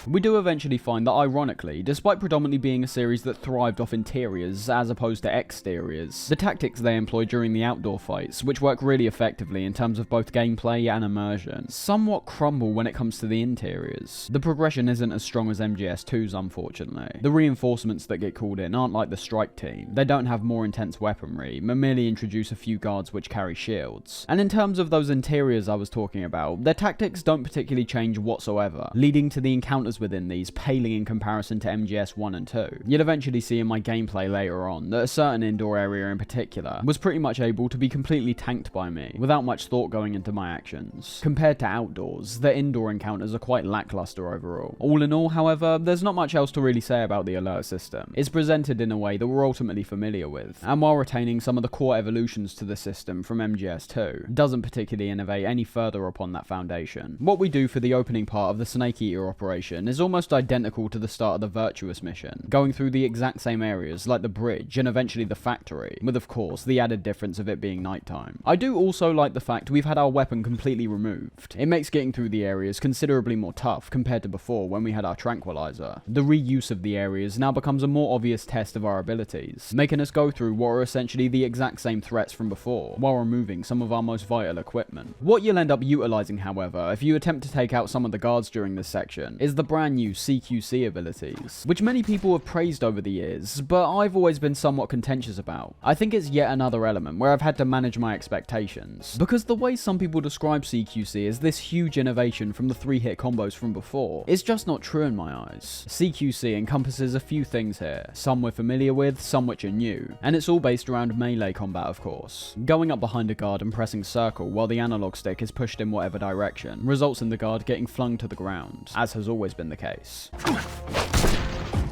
Speaker 1: We do eventually find that, ironically, despite predominantly being a series that thrived off interiors as opposed to exteriors, the tactics they employ during the outdoor fights, which work really effectively in terms of both gameplay and immersion, somewhat crumble when it comes to the interiors. The progression isn't as strong as MGS2's, unfortunately. The reinforcements that get called in aren't like the strike team. They don't have more intense weaponry, but merely introduce a few guards which carry shields. And in terms of those interiors I was talking about, their tactics don't particularly change whatsoever, leading to the encounters within these paling in comparison to MGS 1 and 2. You'll eventually see in my gameplay later on that a certain indoor area in particular was pretty much able to be completely tanked by me, without much thought going into my actions. Compared to outdoors, the indoor encounters are quite lackluster overall. All in all, however, there's not much else to really say about the alert system. It's presented in a way that we're ultimately familiar with, and while retaining some of the core evolutions to the system from MGS2, doesn't particularly innovate any further upon that foundation. What we do for the opening part of the Snake Eater operation is almost identical to the start of the Virtuous mission, going through the exact same areas like the bridge and eventually the factory, with of course the added difference of it being nighttime. I do also like the fact we've had our weapon completely removed. It makes getting through the areas considerably more tough compared to before when we had our tranquilizer. The reuse of the areas now becomes a more obvious test of our abilities, making us go through what are essentially the exact same threats from before, while removing some of our most vital equipment. What you'll end up utilizing, however, if you attempt to take out some of the guards during this section, is the brand new CQC abilities, which many people have praised over the years, but I've always been somewhat contentious about. I think it's yet another element where I've had to manage my expectations, because the way some people describe CQC as this huge innovation from the 3-hit combos from before is just not true in my eyes. CQC encompasses a few things here, some we're familiar with, some which are new, and it's all based around melee combat of course. Going up behind a guard and pressing circle while the analog stick is pushed in whatever direction results in the guard getting flung to the ground, as has always been the case.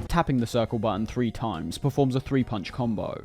Speaker 1: Tapping the circle button 3 times performs a 3-punch combo.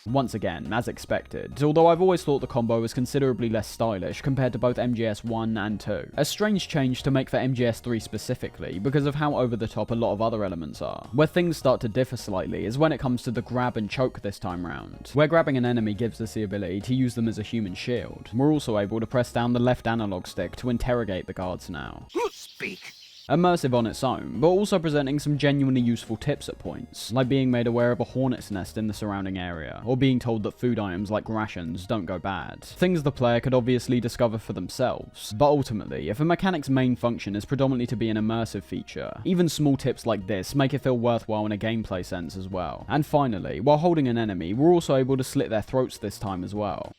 Speaker 1: Once again, as expected, although I've always thought the combo was considerably less stylish compared to both MGS 1 and 2. A strange change to make for MGS 3 specifically, because of how over the top a lot of other elements are. Where things start to differ slightly is when it comes to the grab and choke this time round, where grabbing an enemy gives us the ability to use them as a human shield. We're also able to press down the left analog stick to interrogate the guards now.
Speaker 3: Speak.
Speaker 1: Immersive on its own, but also presenting some genuinely useful tips at points, like being made aware of a hornet's nest in the surrounding area, or being told that food items like rations don't go bad. Things the player could obviously discover for themselves, but ultimately, if a mechanic's main function is predominantly to be an immersive feature, even small tips like this make it feel worthwhile in a gameplay sense as well. And finally, while holding an enemy, we're also able to slit their throats this time as well.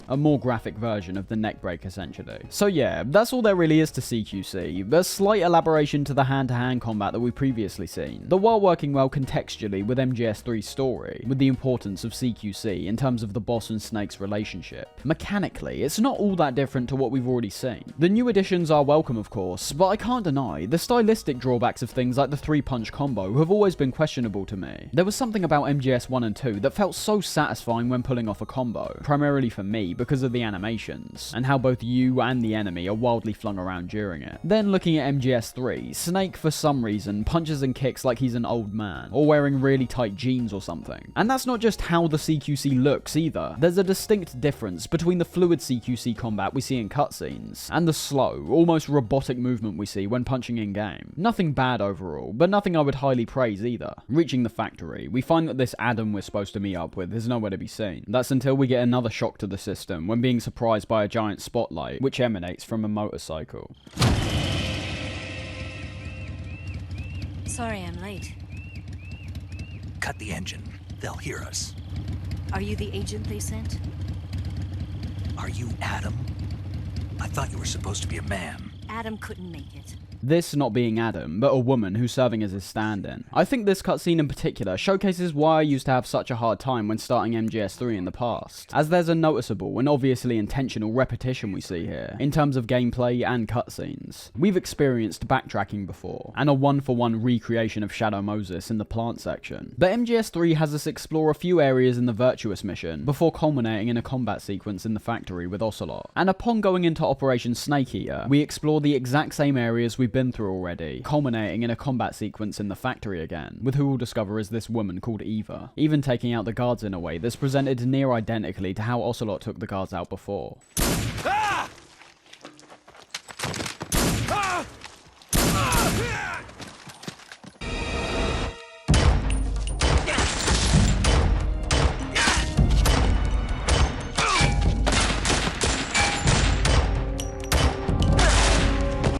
Speaker 1: A more graphic version of the neck break essentially. So yeah, that's all there really is to CQC, a slight elaboration to the hand-to-hand combat that we've previously seen, though while working well contextually with MGS3's story, with the importance of CQC in terms of the boss and Snake's relationship. Mechanically, it's not all that different to what we've already seen. The new additions are welcome of course, but I can't deny, the stylistic drawbacks of things like the 3-punch combo have always been questionable to me. There was something about MGS 1 and 2 that felt so satisfying when pulling off a combo, primarily for me because of the animations, and how both you and the enemy are wildly flung around during it. Then looking at MGS3, Snake for some reason punches and kicks like he's an old man, or wearing really tight jeans or something. And that's not just how the CQC looks either. There's a distinct difference between the fluid CQC combat we see in cutscenes, and the slow, almost robotic movement we see when punching in-game. Nothing bad overall, but nothing I would highly praise either. Reaching the factory, we find that this Adam we're supposed to meet up with is nowhere to be seen. That's until we get another shock to the system when being surprised by a giant spotlight, which emanates from a motorcycle.
Speaker 10: Sorry I'm late.
Speaker 18: Cut the engine. They'll hear us.
Speaker 10: Are you the agent they sent?
Speaker 18: Are you Adam? I thought you were supposed to be a man.
Speaker 10: Adam couldn't make it.
Speaker 1: This not being Adam, but a woman who's serving as his stand-in. I think this cutscene in particular showcases why I used to have such a hard time when starting MGS3 in the past, as there's a noticeable and obviously intentional repetition we see here, in terms of gameplay and cutscenes. We've experienced backtracking before, and a one-for-one recreation of Shadow Moses in the plant section, but MGS3 has us explore a few areas in the Virtuous mission, before culminating in a combat sequence in the factory with Ocelot. And upon going into Operation Snake Eater, we explore the exact same areas we've been through already, culminating in a combat sequence in the factory again, with who we'll discover is this woman called Eva, even taking out the guards in a way that's presented near identically to how Ocelot took the guards out before.
Speaker 3: Ah!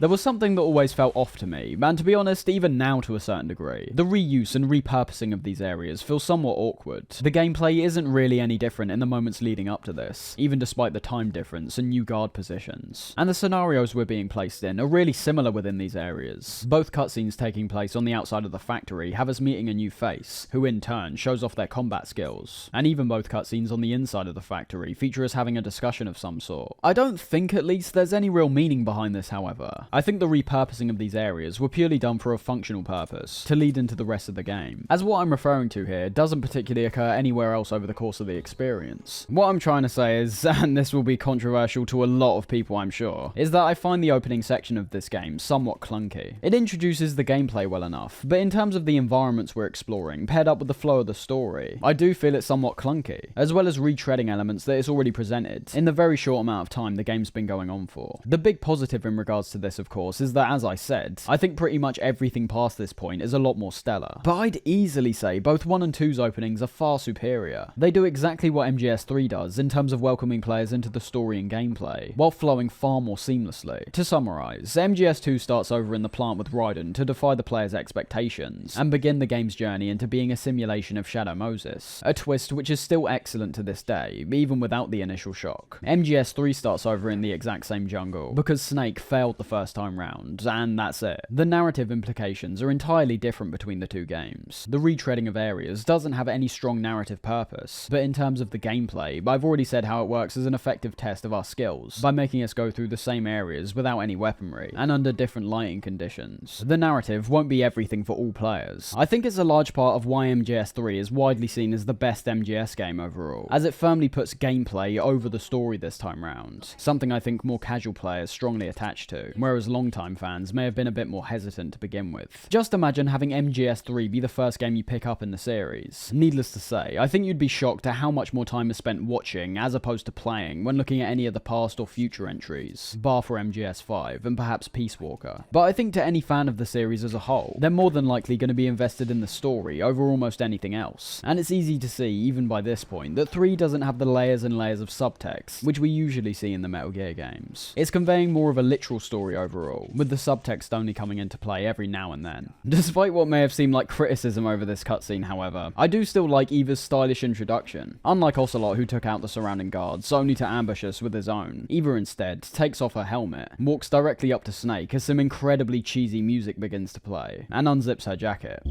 Speaker 1: There was something that always felt off to me, and to be honest, even now to a certain degree. The reuse and repurposing of these areas feels somewhat awkward. The gameplay isn't really any different in the moments leading up to this, even despite the time difference and new guard positions. And the scenarios we're being placed in are really similar within these areas. Both cutscenes taking place on the outside of the factory have us meeting a new face, who in turn shows off their combat skills. And even both cutscenes on the inside of the factory feature us having a discussion of some sort. I don't think, at least, there's any real meaning behind this, however. I think the repurposing of these areas were purely done for a functional purpose, to lead into the rest of the game, as what I'm referring to here doesn't particularly occur anywhere else over the course of the experience. What I'm trying to say is, and this will be controversial to a lot of people I'm sure, is that I find the opening section of this game somewhat clunky. It introduces the gameplay well enough, but in terms of the environments we're exploring, paired up with the flow of the story, I do feel it's somewhat clunky, as well as retreading elements that it's already presented in the very short amount of time the game's been going on for. The big positive in regards to this, of course, is that, as I said, I think pretty much everything past this point is a lot more stellar. But I'd easily say both 1 and 2's openings are far superior. They do exactly what MGS3 does in terms of welcoming players into the story and gameplay, while flowing far more seamlessly. To summarise, MGS2 starts over in the plant with Raiden to defy the player's expectations, and begin the game's journey into being a simulation of Shadow Moses, a twist which is still excellent to this day, even without the initial shock. MGS3 starts over in the exact same jungle, because Snake failed the first time round, and that's it. The narrative implications are entirely different between the two games. The retreading of areas doesn't have any strong narrative purpose, but in terms of the gameplay, I've already said how it works as an effective test of our skills, by making us go through the same areas without any weaponry, and under different lighting conditions. The narrative won't be everything for all players. I think it's a large part of why MGS3 is widely seen as the best MGS game overall, as it firmly puts gameplay over the story this time round, something I think more casual players strongly attached to, whereas long-time fans may have been a bit more hesitant to begin with. Just imagine having MGS3 be the first game you pick up in the series. Needless to say, I think you'd be shocked at how much more time is spent watching as opposed to playing when looking at any of the past or future entries, bar for MGS5 and perhaps Peace Walker. But I think to any fan of the series as a whole, they're more than likely going to be invested in the story over almost anything else. And it's easy to see, even by this point, that 3 doesn't have the layers and layers of subtext which we usually see in the Metal Gear games. It's conveying more of a literal story overall, with the subtext only coming into play every now and then. Despite what may have seemed like criticism over this cutscene, however, I do still like Eva's stylish introduction. Unlike Ocelot, who took out the surrounding guards only to ambush us with his own, Eva instead takes off her helmet, walks directly up to Snake as some incredibly cheesy music begins to play, and unzips her jacket.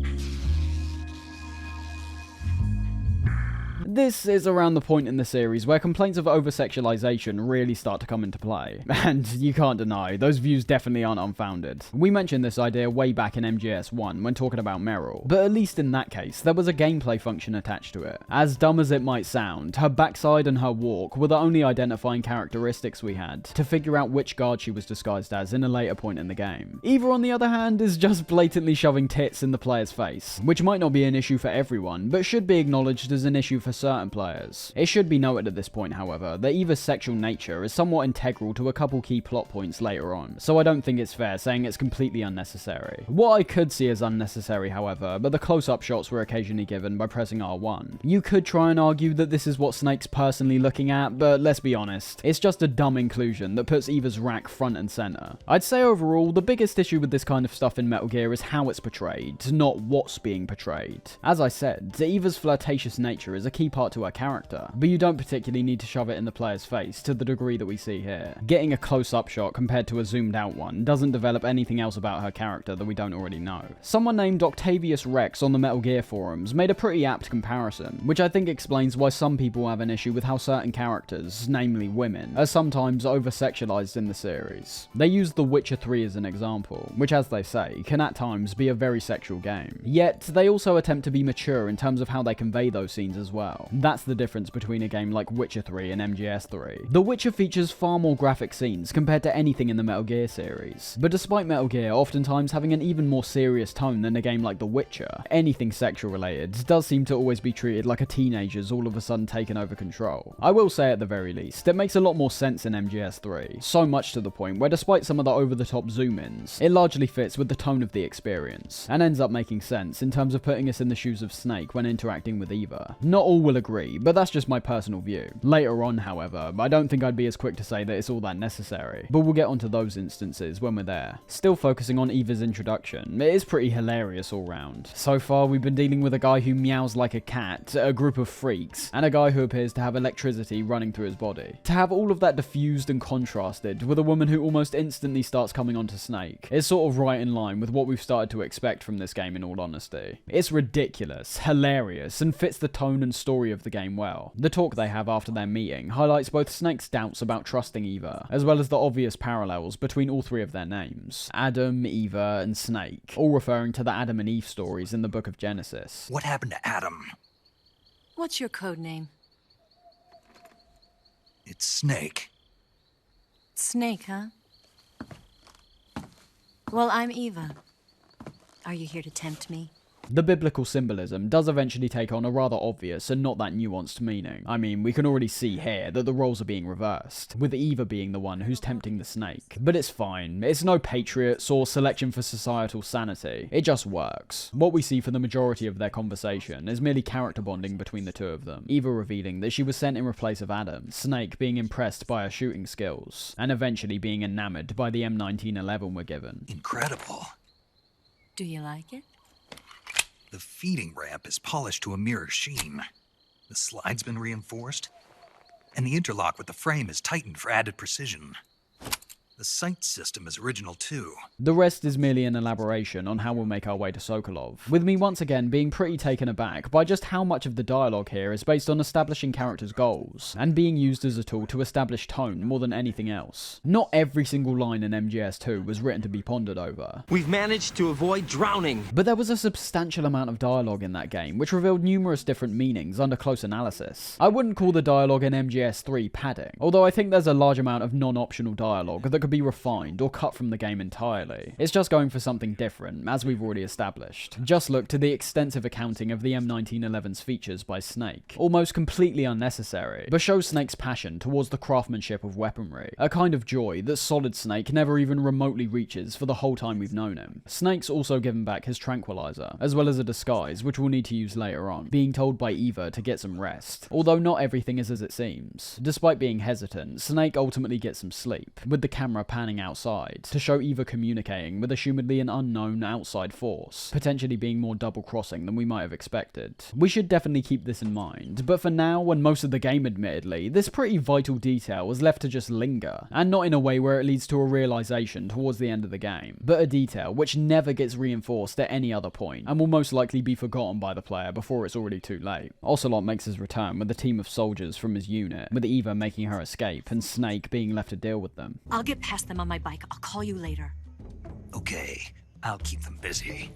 Speaker 1: This is around the point in the series where complaints of over-sexualization really start to come into play, and you can't deny, those views definitely aren't unfounded. We mentioned this idea way back in MGS1 when talking about Meryl, but at least in that case, there was a gameplay function attached to it. As dumb as it might sound, her backside and her walk were the only identifying characteristics we had to figure out which guard she was disguised as in a later point in the game. Eva, on the other hand, is just blatantly shoving tits in the player's face, which might not be an issue for everyone, but should be acknowledged as an issue for certain players. It should be noted at this point, however, that Eva's sexual nature is somewhat integral to a couple key plot points later on, so I don't think it's fair saying it's completely unnecessary. What I could see as unnecessary, however, but the close-up shots were occasionally given by pressing R1. You could try and argue that this is what Snake's personally looking at, but let's be honest, it's just a dumb inclusion that puts Eva's rack front and center. I'd say overall, the biggest issue with this kind of stuff in Metal Gear is how it's portrayed, not what's being portrayed. As I said, Eva's flirtatious nature is a key part to her character, but you don't particularly need to shove it in the player's face to the degree that we see here. Getting a close-up shot compared to a zoomed-out one doesn't develop anything else about her character that we don't already know. Someone named Octavius Rex on the Metal Gear forums made a pretty apt comparison, which I think explains why some people have an issue with how certain characters, namely women, are sometimes over-sexualized in the series. They use The Witcher 3 as an example, which, as they say, can at times be a very sexual game. Yet, they also attempt to be mature in terms of how they convey those scenes as well. That's the difference between a game like Witcher 3 and MGS3. The Witcher features far more graphic scenes compared to anything in the Metal Gear series, but despite Metal Gear oftentimes having an even more serious tone than a game like The Witcher, anything sexual related does seem to always be treated like a teenager's all of a sudden taken over control. I will say at the very least, it makes a lot more sense in MGS3, so much to the point where despite some of the over-the-top zoom-ins, it largely fits with the tone of the experience, and ends up making sense in terms of putting us in the shoes of Snake when interacting with Eva. Not all will agree, but that's just my personal view. Later on, however, I don't think I'd be as quick to say that it's all that necessary, but we'll get onto those instances when we're there. Still focusing on Eva's introduction, it is pretty hilarious all round. So far, we've been dealing with a guy who meows like a cat, a group of freaks, and a guy who appears to have electricity running through his body. To have all of that diffused and contrasted with a woman who almost instantly starts coming onto Snake is sort of right in line with what we've started to expect from this game in all honesty. It's ridiculous, hilarious, and fits the tone and story of the game well. The talk they have after their meeting highlights both Snake's doubts about trusting Eva, as well as the obvious parallels between all three of their names: Adam, Eva, and Snake, all referring to the Adam and Eve stories in the book of Genesis.
Speaker 18: What happened to Adam?
Speaker 10: What's your code name?
Speaker 18: It's Snake.
Speaker 10: Snake, huh? Well, I'm Eva. Are you here to tempt me?
Speaker 1: The biblical symbolism does eventually take on a rather obvious and not that nuanced meaning. I mean, we can already see here that the roles are being reversed, with Eva being the one who's tempting the Snake. But it's fine, it's no Patriots or selection for societal sanity, it just works. What we see for the majority of their conversation is merely character bonding between the two of them, Eva revealing that she was sent in place of Adam, Snake being impressed by her shooting skills, and eventually being enamored by the M1911 we're given.
Speaker 18: Incredible.
Speaker 10: Do you like it?
Speaker 18: The feeding ramp is polished to a mirror sheen. The slide's been reinforced, and the interlock with the frame is tightened for added precision. The sight system is original too.
Speaker 1: The rest is merely an elaboration on how we'll make our way to Sokolov, with me once again being pretty taken aback by just how much of the dialogue here is based on establishing characters' goals, and being used as a tool to establish tone more than anything else. Not every single line in MGS2 was written to be pondered over.
Speaker 23: We've managed to avoid drowning.
Speaker 1: But there was a substantial amount of dialogue in that game, which revealed numerous different meanings under close analysis. I wouldn't call the dialogue in MGS3 padding, although I think there's a large amount of non-optional dialogue that could be refined or cut from the game entirely. It's just going for something different, as we've already established. Just look to the extensive accounting of the M1911's features by Snake. Almost completely unnecessary, but shows Snake's passion towards the craftsmanship of weaponry, a kind of joy that Solid Snake never even remotely reaches for the whole time we've known him. Snake's also given back his tranquilizer, as well as a disguise which we'll need to use later on, being told by Eva to get some rest. Although not everything is as it seems. Despite being hesitant, Snake ultimately gets some sleep, with the camera panning outside, to show Eva communicating with assumedly an unknown outside force, potentially being more double-crossing than we might have expected. We should definitely keep this in mind, but for now, and most of the game admittedly, this pretty vital detail was left to just linger, and not in a way where it leads to a realization towards the end of the game, but a detail which never gets reinforced at any other point, and will most likely be forgotten by the player before it's already too late. Ocelot makes his return with a team of soldiers from his unit, with Eva making her escape, and Snake being left to deal with them.
Speaker 10: I'll get past them on my bike. I'll call you later.
Speaker 18: Okay, I'll keep them busy.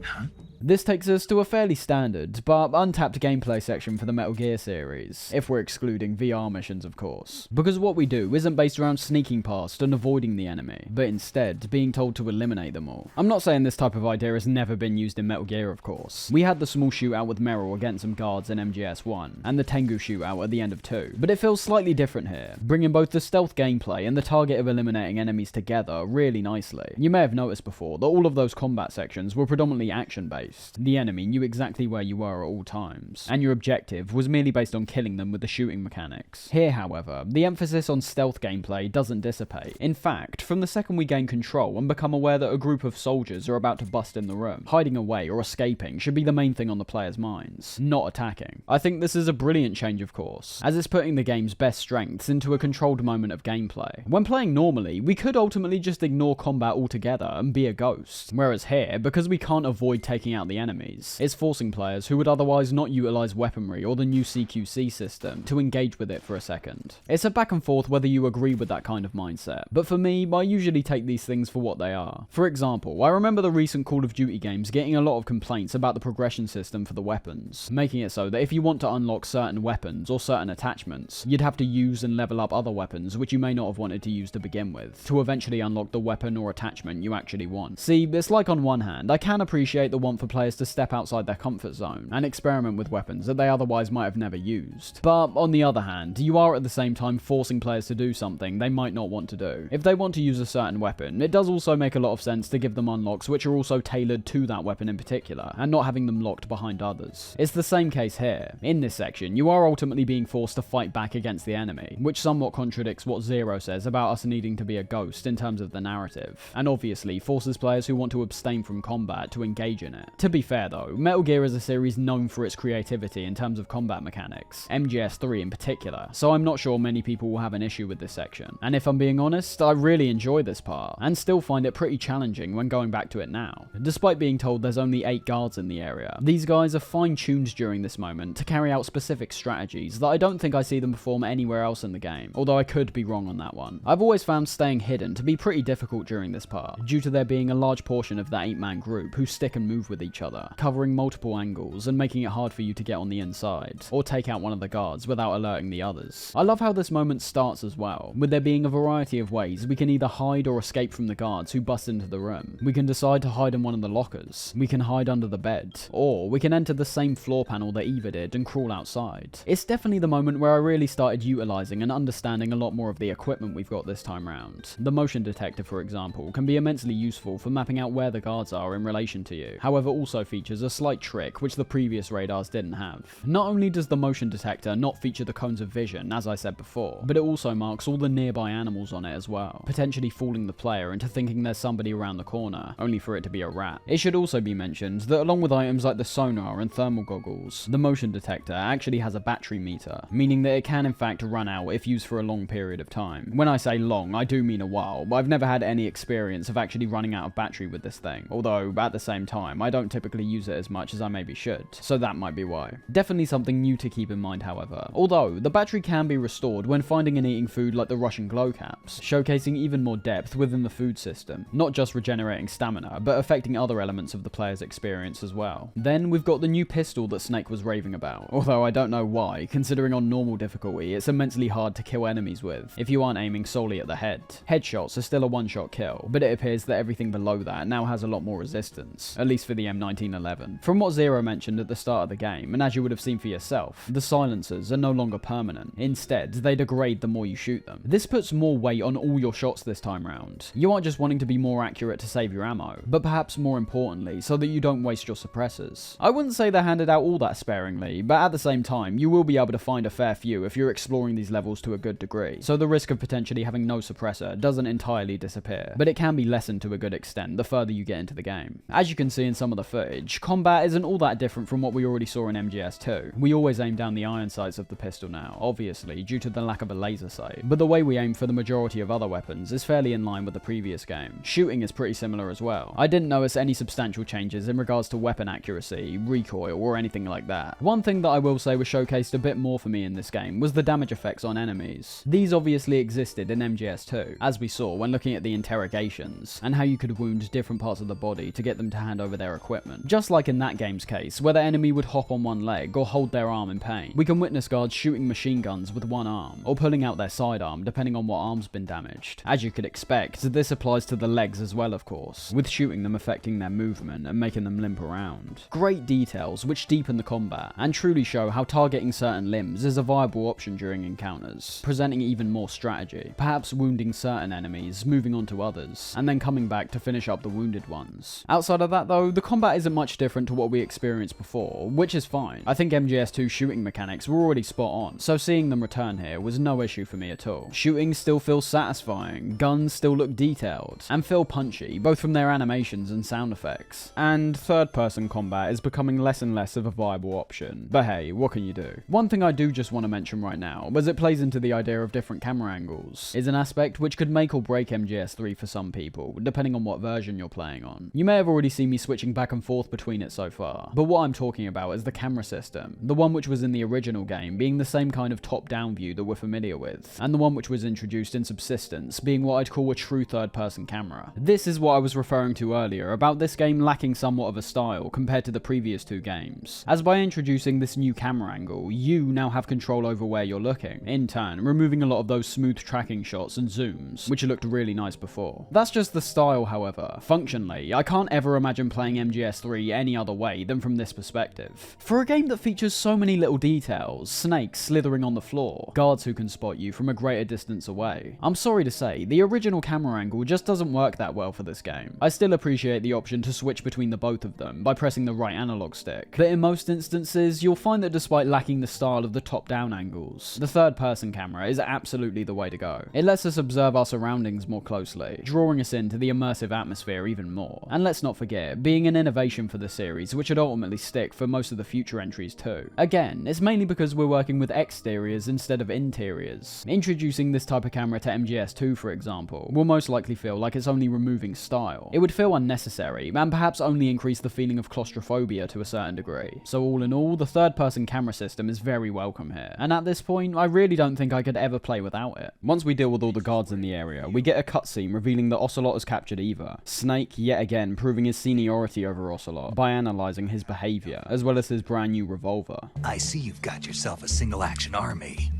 Speaker 18: Huh?
Speaker 1: This takes us to a fairly standard, but untapped gameplay section for the Metal Gear series, if we're excluding VR missions of course. Because what we do isn't based around sneaking past and avoiding the enemy, but instead being told to eliminate them all. I'm not saying this type of idea has never been used in Metal Gear of course. We had the small shootout with Meryl against some guards in MGS1, and the Tengu shootout at the end of 2, but it feels slightly different here, bringing both the stealth gameplay and the target of eliminating enemies together really nicely. You may have noticed before that all of those combat sections were predominantly action based. The enemy knew exactly where you were at all times, and your objective was merely based on killing them with the shooting mechanics. Here, however, the emphasis on stealth gameplay doesn't dissipate. In fact, from the second we gain control and become aware that a group of soldiers are about to bust in the room, hiding away or escaping should be the main thing on the player's minds, not attacking. I think this is a brilliant change of course, as it's putting the game's best strengths into a controlled moment of gameplay. When playing normally, we could ultimately just ignore combat altogether and be a ghost, whereas here, because we can't avoid taking out the enemies, it's forcing players who would otherwise not utilize weaponry or the new CQC system to engage with it for a second. It's a back and forth whether you agree with that kind of mindset, but for me, I usually take these things for what they are. For example, I remember the recent Call of Duty games getting a lot of complaints about the progression system for the weapons, making it so that if you want to unlock certain weapons or certain attachments, you'd have to use and level up other weapons which you may not have wanted to use to begin with, to eventually unlock the weapon or attachment you actually want. See, it's like on one hand, I can appreciate the want for players to step outside their comfort zone and experiment with weapons that they otherwise might have never used. But on the other hand, you are at the same time forcing players to do something they might not want to do. If they want to use a certain weapon, it does also make a lot of sense to give them unlocks which are also tailored to that weapon in particular, and not having them locked behind others. It's the same case here. In this section, you are ultimately being forced to fight back against the enemy, which somewhat contradicts what Zero says about us needing to be a ghost in terms of the narrative, and obviously forces players who want to abstain from combat to engage in it. To be fair though, Metal Gear is a series known for its creativity in terms of combat mechanics, MGS3 in particular, so I'm not sure many people will have an issue with this section. And if I'm being honest, I really enjoy this part, and still find it pretty challenging when going back to it now. Despite being told there's only 8 guards in the area, these guys are fine-tuned during this moment to carry out specific strategies that I don't think I see them perform anywhere else in the game, although I could be wrong on that one. I've always found staying hidden to be pretty difficult during this part, due to there being a large portion of that 8-man group who stick and move with each other, covering multiple angles and making it hard for you to get on the inside, or take out one of the guards without alerting the others. I love how this moment starts as well, with there being a variety of ways we can either hide or escape from the guards who bust into the room. We can decide to hide in one of the lockers, we can hide under the bed, or we can enter the same floor panel that Eva did and crawl outside. It's definitely the moment where I really started utilizing and understanding a lot more of the equipment we've got this time round. The motion detector, for example, can be immensely useful for mapping out where the guards are in relation to you, however also features a slight trick which the previous radars didn't have. Not only does the motion detector not feature the cones of vision, as I said before, but it also marks all the nearby animals on it as well, potentially fooling the player into thinking there's somebody around the corner, only for it to be a rat. It should also be mentioned that along with items like the sonar and thermal goggles, the motion detector actually has a battery meter, meaning that it can in fact run out if used for a long period of time. When I say long, I do mean a while, but I've never had any experience of actually running out of battery with this thing, although at the same time, I don't typically use it as much as I maybe should, so that might be why. Definitely something new to keep in mind however, although the battery can be restored when finding and eating food like the Russian glow caps, showcasing even more depth within the food system, not just regenerating stamina, but affecting other elements of the player's experience as well. Then we've got the new pistol that Snake was raving about, although I don't know why, considering on normal difficulty it's immensely hard to kill enemies with, if you aren't aiming solely at the head. Headshots are still a one-shot kill, but it appears that everything below that now has a lot more resistance, at least for the M1911. From what Zero mentioned at the start of the game, and as you would have seen for yourself, the silencers are no longer permanent. Instead, they degrade the more you shoot them. This puts more weight on all your shots this time round. You aren't just wanting to be more accurate to save your ammo, but perhaps more importantly, so that you don't waste your suppressors. I wouldn't say they're handed out all that sparingly, but at the same time, you will be able to find a fair few if you're exploring these levels to a good degree, so the risk of potentially having no suppressor doesn't entirely disappear, but it can be lessened to a good extent the further you get into the game. As you can see in some of the footage, combat isn't all that different from what we already saw in MGS2. We always aim down the iron sights of the pistol now, obviously due to the lack of a laser sight, but the way we aim for the majority of other weapons is fairly in line with the previous game. Shooting is pretty similar as well. I didn't notice any substantial changes in regards to weapon accuracy, recoil, or anything like that. One thing that I will say was showcased a bit more for me in this game was the damage effects on enemies. These obviously existed in MGS2, as we saw when looking at the interrogations, and how you could wound different parts of the body to get them to hand over their equipment. Just like in that game's case, where the enemy would hop on one leg or hold their arm in pain, we can witness guards shooting machine guns with one arm, or pulling out their sidearm depending on what arm's been damaged. As you could expect, this applies to the legs as well of course, with shooting them affecting their movement and making them limp around. Great details which deepen the combat, and truly show how targeting certain limbs is a viable option during encounters, presenting even more strategy, perhaps wounding certain enemies, moving on to others, and then coming back to finish up the wounded ones. Outside of that though, the combat isn't much different to what we experienced before, which is fine. I think MGS2 shooting mechanics were already spot on, so seeing them return here was no issue for me at all. Shooting still feels satisfying, guns still look detailed, and feel punchy, both from their animations and sound effects. And third-person combat is becoming less and less of a viable option, but hey, what can you do? One thing I do just want to mention right now, as it plays into the idea of different camera angles, is an aspect which could make or break MGS3 for some people, depending on what version you're playing on. You may have already seen me switching back and forth between it so far, but what I'm talking about is the camera system, the one which was in the original game being the same kind of top-down view that we're familiar with, and the one which was introduced in Subsistence being what I'd call a true third-person camera. This is what I was referring to earlier about this game lacking somewhat of a style compared to the previous two games, as by introducing this new camera angle, you now have control over where you're looking, in turn removing a lot of those smooth tracking shots and zooms, which looked really nice before. That's just the style however. Functionally, I can't ever imagine playing MGS MGS3 any other way than from this perspective. For a game that features so many little details, snakes slithering on the floor, guards who can spot you from a greater distance away, I'm sorry to say, the original camera angle just doesn't work that well for this game. I still appreciate the option to switch between the both of them by pressing the right analog stick, but in most instances, you'll find that despite lacking the style of the top-down angles, the third-person camera is absolutely the way to go. It lets us observe our surroundings more closely, drawing us into the immersive atmosphere even more. And let's not forget, being an innovation for the series, which would ultimately stick for most of the future entries too. Again, it's mainly because we're working with exteriors instead of interiors. Introducing this type of camera to MGS2, for example, will most likely feel like it's only removing style. It would feel unnecessary, and perhaps only increase the feeling of claustrophobia to a certain degree. So all in all, the third-person camera system is very welcome here, and at this point, I really don't think I could ever play without it. Once we deal with all the guards in the area, we get a cutscene revealing that Ocelot has captured Eva. Snake, yet again, proving his seniority over Ocelot by analysing his behaviour, as well as his brand new revolver.
Speaker 18: I see you've got yourself a single-action army.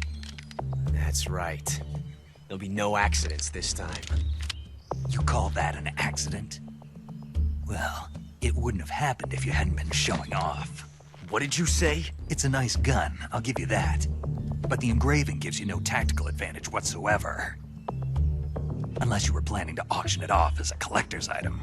Speaker 22: That's right. There'll be no accidents this time.
Speaker 18: You call that an accident? Well, it wouldn't have happened if you hadn't been showing off.
Speaker 22: What did you say?
Speaker 18: It's a nice gun, I'll give you that. But the engraving gives you no tactical advantage whatsoever. Unless you were planning to auction it off as a collector's item.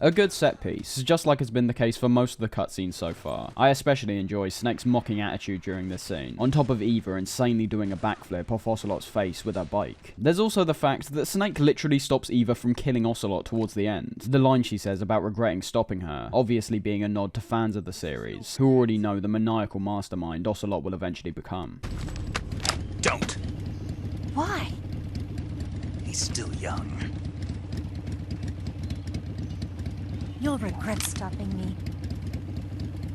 Speaker 1: A good set piece, just like has been the case for most of the cutscenes so far. I especially enjoy Snake's mocking attitude during this scene, on top of Eva insanely doing a backflip off Ocelot's face with her bike. There's also the fact that Snake literally stops Eva from killing Ocelot towards the end. The line she says about regretting stopping her, obviously being a nod to fans of the series, who already know the maniacal mastermind Ocelot will eventually become.
Speaker 18: Don't!
Speaker 10: Why?
Speaker 18: He's still young.
Speaker 10: You'll regret stopping me.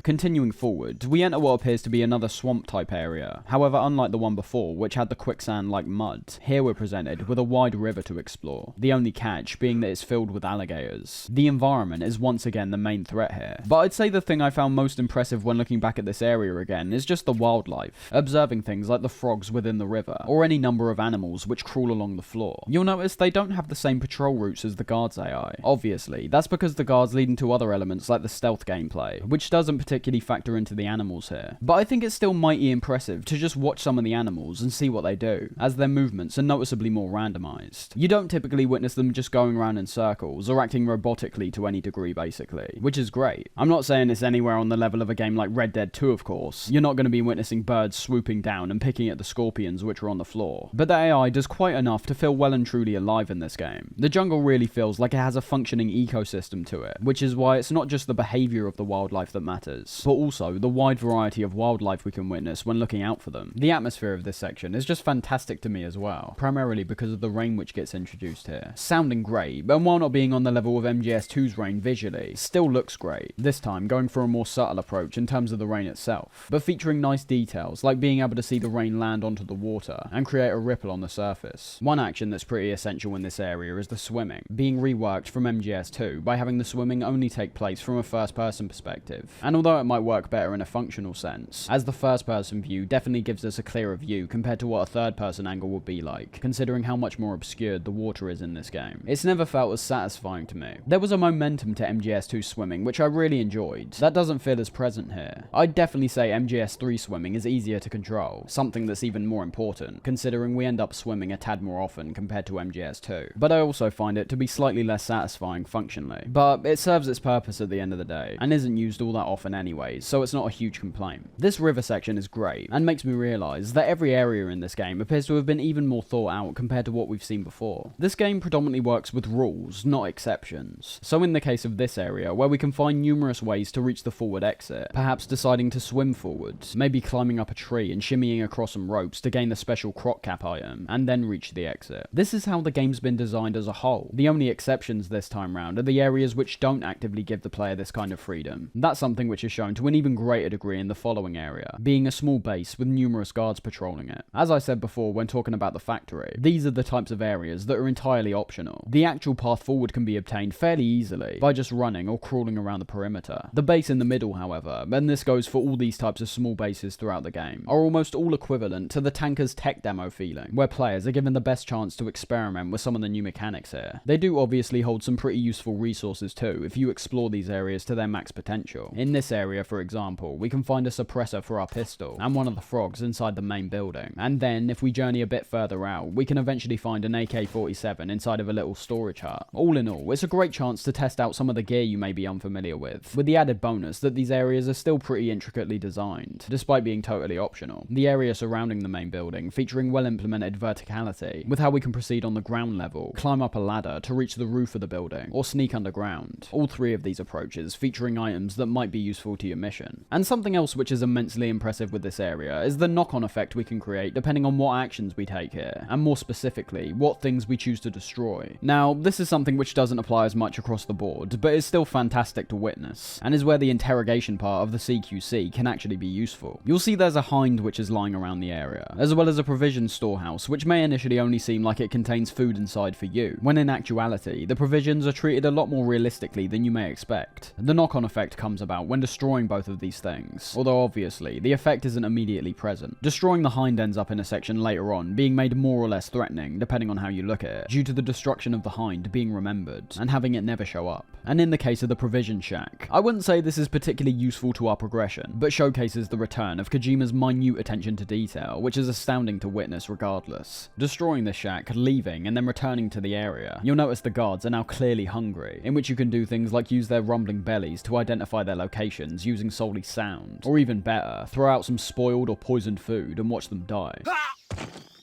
Speaker 1: Continuing forward, we enter what appears to be another swamp-type area. However, unlike the one before, which had the quicksand-like mud, here we're presented with a wide river to explore, the only catch being that it's filled with alligators. The environment is once again the main threat here, but I'd say the thing I found most impressive when looking back at this area again is just the wildlife, observing things like the frogs within the river, or any number of animals which crawl along the floor. You'll notice they don't have the same patrol routes as the guards AI. Obviously, that's because the guards lead into other elements like the stealth gameplay, which doesn't particularly factor into the animals here. But I think it's still mighty impressive to just watch some of the animals and see what they do, as their movements are noticeably more randomized. You don't typically witness them just going around in circles or acting robotically to any degree basically, which is great. I'm not saying it's anywhere on the level of a game like Red Dead 2 of course. You're not going to be witnessing birds swooping down and picking at the scorpions which are on the floor. But the AI does quite enough to feel well and truly alive in this game. The jungle really feels like it has a functioning ecosystem to it, which is why it's not just the behaviour of the wildlife that matters, but also the wide variety of wildlife we can witness when looking out for them. The atmosphere of this section is just fantastic to me as well, primarily because of the rain which gets introduced here. Sounding great, but while not being on the level of MGS2's rain visually, still looks great, this time going for a more subtle approach in terms of the rain itself, but featuring nice details like being able to see the rain land onto the water and create a ripple on the surface. One action that's pretty essential in this area is the swimming, being reworked from MGS2 by having the swimming only take place from a first-person perspective. And although it might work better in a functional sense, as the first-person view definitely gives us a clearer view compared to what a third-person angle would be like, considering how much more obscured the water is in this game. It's never felt as satisfying to me. There was a momentum to MGS2 swimming which I really enjoyed. That doesn't feel as present here. I'd definitely say MGS3 swimming is easier to control, something that's even more important, considering we end up swimming a tad more often compared to MGS2. But I also find it to be slightly less satisfying functionally. But it serves its purpose at the end of the day, and isn't used all that often anyways, so it's not a huge complaint. This river section is great, and makes me realise that every area in this game appears to have been even more thought out compared to what we've seen before. This game predominantly works with rules, not exceptions. So in the case of this area, where we can find numerous ways to reach the forward exit, perhaps deciding to swim forwards, maybe climbing up a tree and shimmying across some ropes to gain the special croc cap item, and then reach the exit. This is how the game's been designed as a whole. The only exceptions this time round are the areas which don't actively give the player this kind of freedom. That's something which is shown to an even greater degree in the following area, being a small base with numerous guards patrolling it. As I said before when talking about the factory, these are the types of areas that are entirely optional. The actual path forward can be obtained fairly easily by just running or crawling around the perimeter. The base in the middle, however, and this goes for all these types of small bases throughout the game, are almost all equivalent to the tanker's tech demo feeling, where players are given the best chance to experiment with some of the new mechanics here. They do obviously hold some pretty useful resources too if you explore these areas to their max potential. In this area, for example, we can find a suppressor for our pistol and one of the frogs inside the main building, and then if we journey a bit further out, we can eventually find an AK-47 inside of a little storage hut. All in all, it's a great chance to test out some of the gear you may be unfamiliar with the added bonus that these areas are still pretty intricately designed, despite being totally optional. The area surrounding the main building featuring well implemented verticality, with how we can proceed on the ground level, climb up a ladder to reach the roof of the building, or sneak underground. All three of these approaches featuring items that might be useful to your mission. And something else which is immensely impressive with this area is the knock-on effect we can create depending on what actions we take here, and more specifically, what things we choose to destroy. Now, this is something which doesn't apply as much across the board, but is still fantastic to witness, and is where the interrogation part of the CQC can actually be useful. You'll see there's a hind which is lying around the area, as well as a provision storehouse which may initially only seem like it contains food inside for you, when in actuality, the provisions are treated a lot more realistically than you may expect. The knock-on effect comes about when destroying both of these things, although obviously, the effect isn't immediately present. Destroying the hind ends up in a section later on being made more or less threatening, depending on how you look at it, due to the destruction of the hind being remembered, and having it never show up. And in the case of the provision shack, I wouldn't say this is particularly useful to our progression, but showcases the return of Kojima's minute attention to detail, which is astounding to witness regardless. Destroying this shack, leaving, and then returning to the area, you'll notice the guards are now clearly hungry, in which you can do things like use their rumbling bellies to identify their locations using solely sound, or even better, throw out some spoiled or poisoned food and watch them die.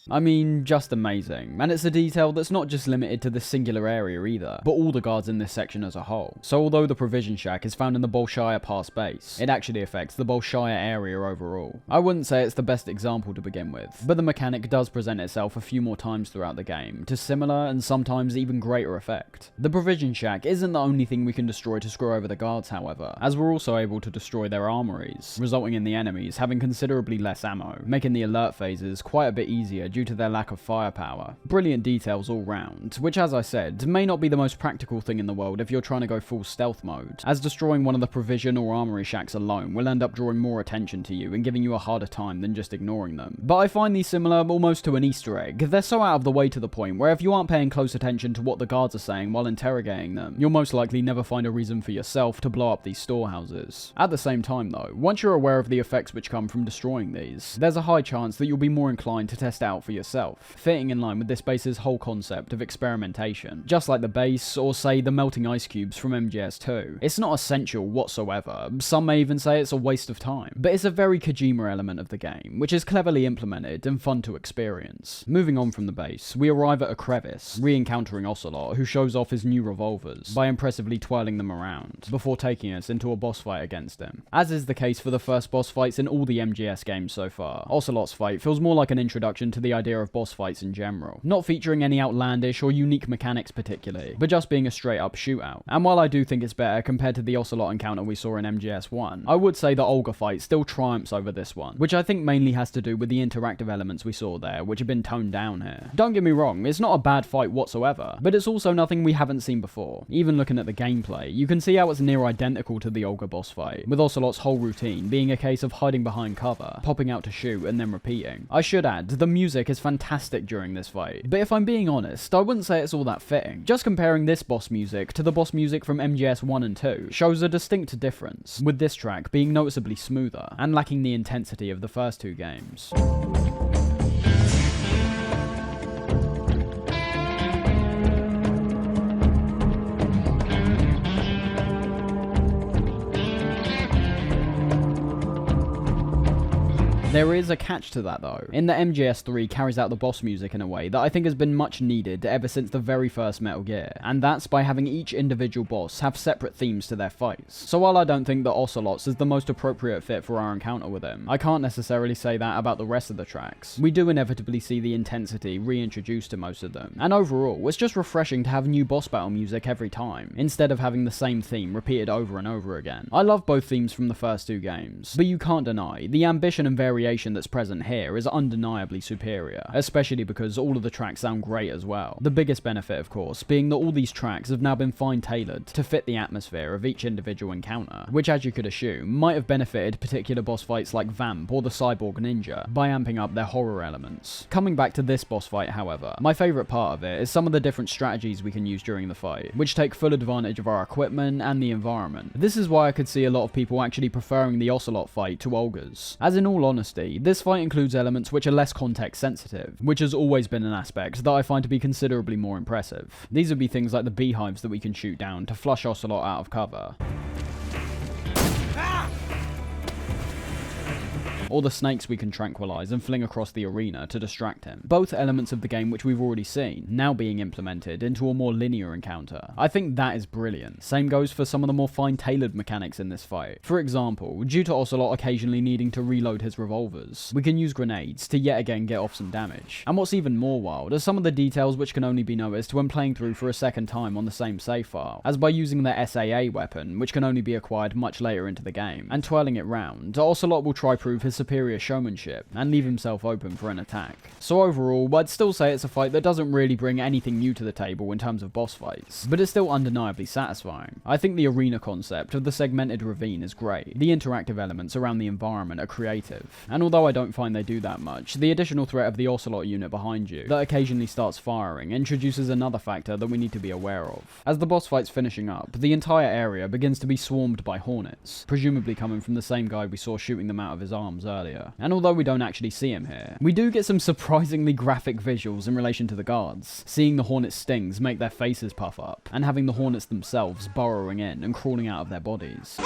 Speaker 1: I mean, just amazing. And it's a detail that's not just limited to this singular area either, but all the guards in this section as a whole. So although the provision shack is found in the Bolshaya Pass base, it actually affects the Bolshaya area overall. I wouldn't say it's the best example to begin with, but the mechanic does present itself a few more times throughout the game, to similar and sometimes even greater effect. The provision shack isn't the only thing we can destroy to screw over the guards, however, as we're also able to destroy their armories, resulting in the enemies having considerably less ammo, making the alert phases quite a bit easier due to their lack of firepower. Brilliant details all round, which as I said, may not be the most practical thing in the world if you're trying to go full stealth mode, as destroying one of the provision or armory shacks alone will end up drawing more attention to you and giving you a harder time than just ignoring them. But I find these similar almost to an Easter egg. They're so out of the way to the point where if you aren't paying close attention to what the guards are saying while interrogating them, you'll most likely never find a reason for yourself to blow up these storehouses. At the same time though, once you're aware of the effects which come from destroying these, there's a high chance that you'll be more inclined to test out for yourself, fitting in line with this base's whole concept of experimentation. Just like the base, or say the melting ice cubes from MGS2, it's not essential whatsoever. Some may even say it's a waste of time, but it's a very Kojima element of the game, which is cleverly implemented and fun to experience. Moving on from the base, we arrive at a crevice, re-encountering Ocelot, who shows off his new revolvers by impressively twirling them around, before taking us into a boss fight against him. As is the case for the first boss fights in all the MGS games so far, Ocelot's fight feels more like an introduction to the idea of boss fights in general, not featuring any outlandish or unique mechanics particularly, but just being a straight up shootout. And while I do think it's better compared to the Ocelot encounter we saw in MGS1, I would say the Olga fight still triumphs over this one, which I think mainly has to do with the interactive elements we saw there, which have been toned down here. Don't get me wrong, it's not a bad fight whatsoever, but it's also nothing we haven't seen before. Even looking at the gameplay, you can see how it's near identical to the Olga boss fight, with Ocelot's whole routine being a case of hiding behind cover, popping out to shoot, and then repeating. I should add, the music is fantastic during this fight, but if I'm being honest, I wouldn't say it's all that fitting. Just comparing this boss music to the boss music from MGS 1 and 2 shows a distinct difference, with this track being noticeably smoother, and lacking the intensity of the first two games. There is a catch to that though, in that MGS3 carries out the boss music in a way that I think has been much needed ever since the very first Metal Gear, and that's by having each individual boss have separate themes to their fights. So while I don't think that Ocelot's is the most appropriate fit for our encounter with him, I can't necessarily say that about the rest of the tracks. We do inevitably see the intensity reintroduced to most of them, and overall, it's just refreshing to have new boss battle music every time, instead of having the same theme repeated over and over again. I love both themes from the first two games, but you can't deny, the ambition and variation that's present here is undeniably superior, especially because all of the tracks sound great as well. The biggest benefit, of course, being that all these tracks have now been fine-tailored to fit the atmosphere of each individual encounter, which, as you could assume, might have benefited particular boss fights like Vamp or the Cyborg Ninja by amping up their horror elements. Coming back to this boss fight, however, my favourite part of it is some of the different strategies we can use during the fight, which take full advantage of our equipment and the environment. This is why I could see a lot of people actually preferring the Ocelot fight to Olga's, as in all honesty, this fight includes elements which are less context sensitive, which has always been an aspect that I find to be considerably more impressive. These would be things like the beehives that we can shoot down to flush Ocelot out of cover, or the snakes we can tranquilize and fling across the arena to distract him. Both elements of the game which we've already seen, now being implemented into a more linear encounter. I think that is brilliant. Same goes for some of the more fine-tailored mechanics in this fight. For example, due to Ocelot occasionally needing to reload his revolvers, we can use grenades to yet again get off some damage. And what's even more wild are some of the details which can only be noticed when playing through for a second time on the same save file, as by using the SAA weapon, which can only be acquired much later into the game, and twirling it round, Ocelot will try prove his superior showmanship and leave himself open for an attack. So overall, I'd still say it's a fight that doesn't really bring anything new to the table in terms of boss fights, but it's still undeniably satisfying. I think the arena concept of the segmented ravine is great. The interactive elements around the environment are creative, and although I don't find they do that much, the additional threat of the Ocelot unit behind you that occasionally starts firing introduces another factor that we need to be aware of. As the boss fight's finishing up, the entire area begins to be swarmed by hornets, presumably coming from the same guy we saw shooting them out of his arms earlier. And although we don't actually see him here, we do get some surprisingly graphic visuals in relation to the guards, seeing the hornets' stings make their faces puff up, and having the hornets themselves burrowing in and crawling out of their bodies.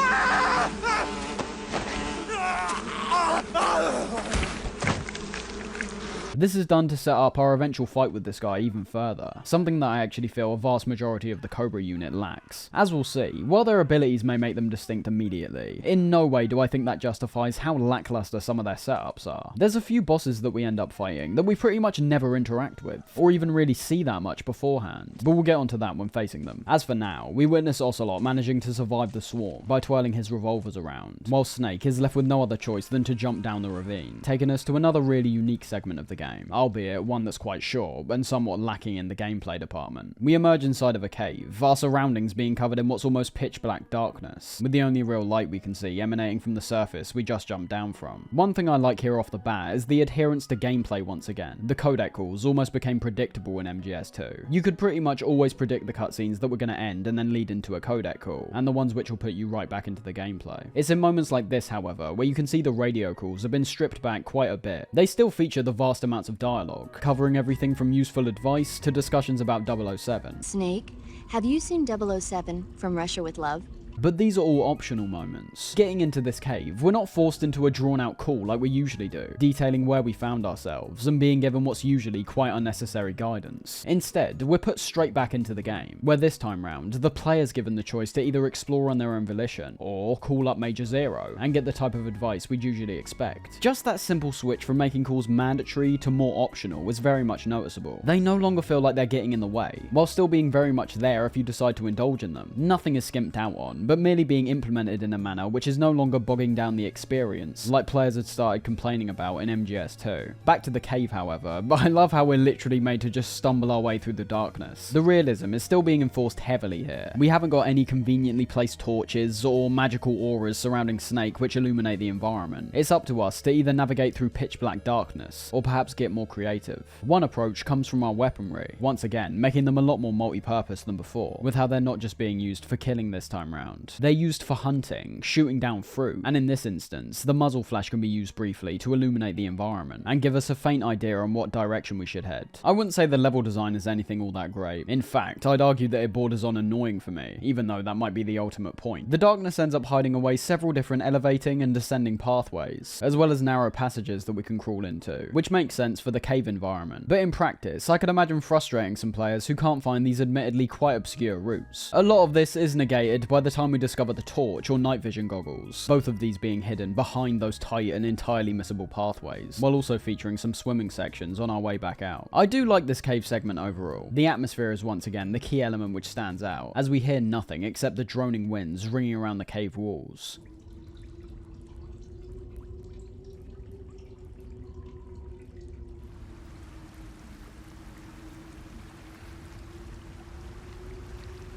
Speaker 1: This is done to set up our eventual fight with this guy even further, something that I actually feel a vast majority of the Cobra unit lacks. As we'll see, while their abilities may make them distinct immediately, in no way do I think that justifies how lackluster some of their setups are. There's a few bosses that we end up fighting that we pretty much never interact with, or even really see that much beforehand, but we'll get onto that when facing them. As for now, we witness Ocelot managing to survive the swarm by twirling his revolvers around, while Snake is left with no other choice than to jump down the ravine, taking us to another really unique segment of the game, albeit one that's quite short and somewhat lacking in the gameplay department. We emerge inside of a cave, our surroundings being covered in what's almost pitch black darkness, with the only real light we can see emanating from the surface we just jumped down from. One thing I like here off the bat is the adherence to gameplay once again. The codec calls almost became predictable in MGS2. You could pretty much always predict the cutscenes that were going to end and then lead into a codec call, and the ones which will put you right back into the gameplay. It's in moments like this, however, where you can see the radio calls have been stripped back quite a bit. They still feature the vast amounts of dialogue, covering everything from useful advice to discussions about 007.
Speaker 10: Snake, have you seen 007 from Russia with Love?
Speaker 1: But these are all optional moments. Getting into this cave, we're not forced into a drawn-out call like we usually do, detailing where we found ourselves and being given what's usually quite unnecessary guidance. Instead, we're put straight back into the game, where this time round, the player's given the choice to either explore on their own volition, or call up Major Zero and get the type of advice we'd usually expect. Just that simple switch from making calls mandatory to more optional is very much noticeable. They no longer feel like they're getting in the way, while still being very much there if you decide to indulge in them. Nothing is skimped out on, but merely being implemented in a manner which is no longer bogging down the experience, like players had started complaining about in MGS2. Back to the cave, however, but I love how we're literally made to just stumble our way through the darkness. The realism is still being enforced heavily here. We haven't got any conveniently placed torches or magical auras surrounding Snake which illuminate the environment. It's up to us to either navigate through pitch black darkness, or perhaps get more creative. One approach comes from our weaponry, once again making them a lot more multi-purpose than before, with how they're not just being used for killing this time round. around. They're used for hunting, shooting down fruit, and in this instance, the muzzle flash can be used briefly to illuminate the environment and give us a faint idea on what direction we should head. I wouldn't say the level design is anything all that great. In fact, I'd argue that it borders on annoying for me, even though that might be the ultimate point. The darkness ends up hiding away several different elevating and descending pathways, as well as narrow passages that we can crawl into, which makes sense for the cave environment. But in practice, I could imagine frustrating some players who can't find these admittedly quite obscure routes. A lot of this is negated by the time we discover the torch or night vision goggles, both of these being hidden behind those tight and entirely missable pathways, while also featuring some swimming sections on our way back out. I do like this cave segment overall. The atmosphere is once again the key element which stands out, as we hear nothing except the droning winds ringing around the cave walls.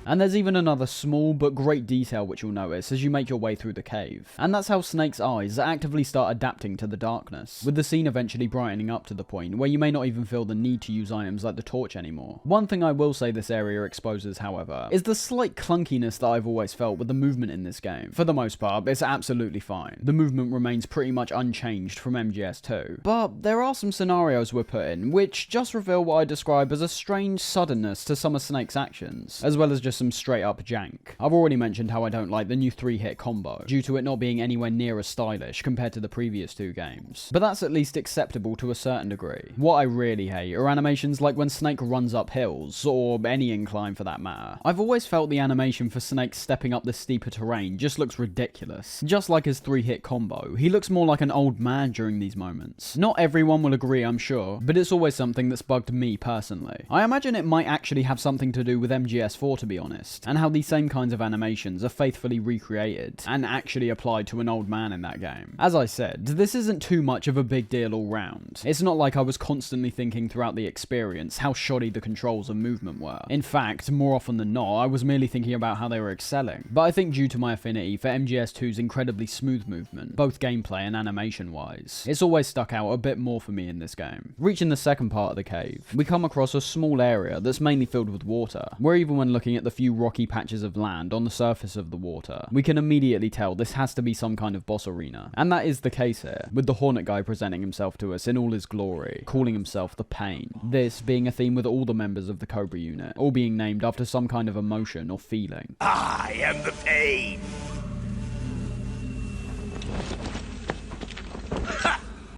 Speaker 1: And there's even another small but great detail which you'll notice as you make your way through the cave. And that's how Snake's eyes actively start adapting to the darkness, with the scene eventually brightening up to the point where you may not even feel the need to use items like the torch anymore. One thing I will say this area exposes, however, is the slight clunkiness that I've always felt with the movement in this game. For the most part, it's absolutely fine. The movement remains pretty much unchanged from MGS2. But there are some scenarios we're put in which just reveal what I describe as a strange suddenness to some of Snake's actions, as well as just some straight up jank. I've already mentioned how I don't like the new 3-hit combo, due to it not being anywhere near as stylish compared to the previous two games. But that's at least acceptable to a certain degree. What I really hate are animations like when Snake runs up hills, or any incline for that matter. I've always felt the animation for Snake stepping up the steeper terrain just looks ridiculous. Just like his 3-hit combo, he looks more like an old man during these moments. Not everyone will agree, I'm sure, but it's always something that's bugged me personally. I imagine it might actually have something to do with MGS4, to be honest, and how these same kinds of animations are faithfully recreated and actually applied to an old man in that game. As I said, this isn't too much of a big deal all round. It's not like I was constantly thinking throughout the experience how shoddy the controls and movement were. In fact, more often than not, I was merely thinking about how they were excelling. But I think due to my affinity for MGS2's incredibly smooth movement, both gameplay and animation wise, it's always stuck out a bit more for me in this game. Reaching the second part of the cave, we come across a small area that's mainly filled with water, where even when looking at the few rocky patches of land on the surface of the water, we can immediately tell this has to be some kind of boss arena. And that is the case here, with the Hornet guy presenting himself to us in all his glory, calling himself the Pain. This being a theme with all the members of the Cobra unit, all being named after some kind of emotion or feeling.
Speaker 12: I am the Pain!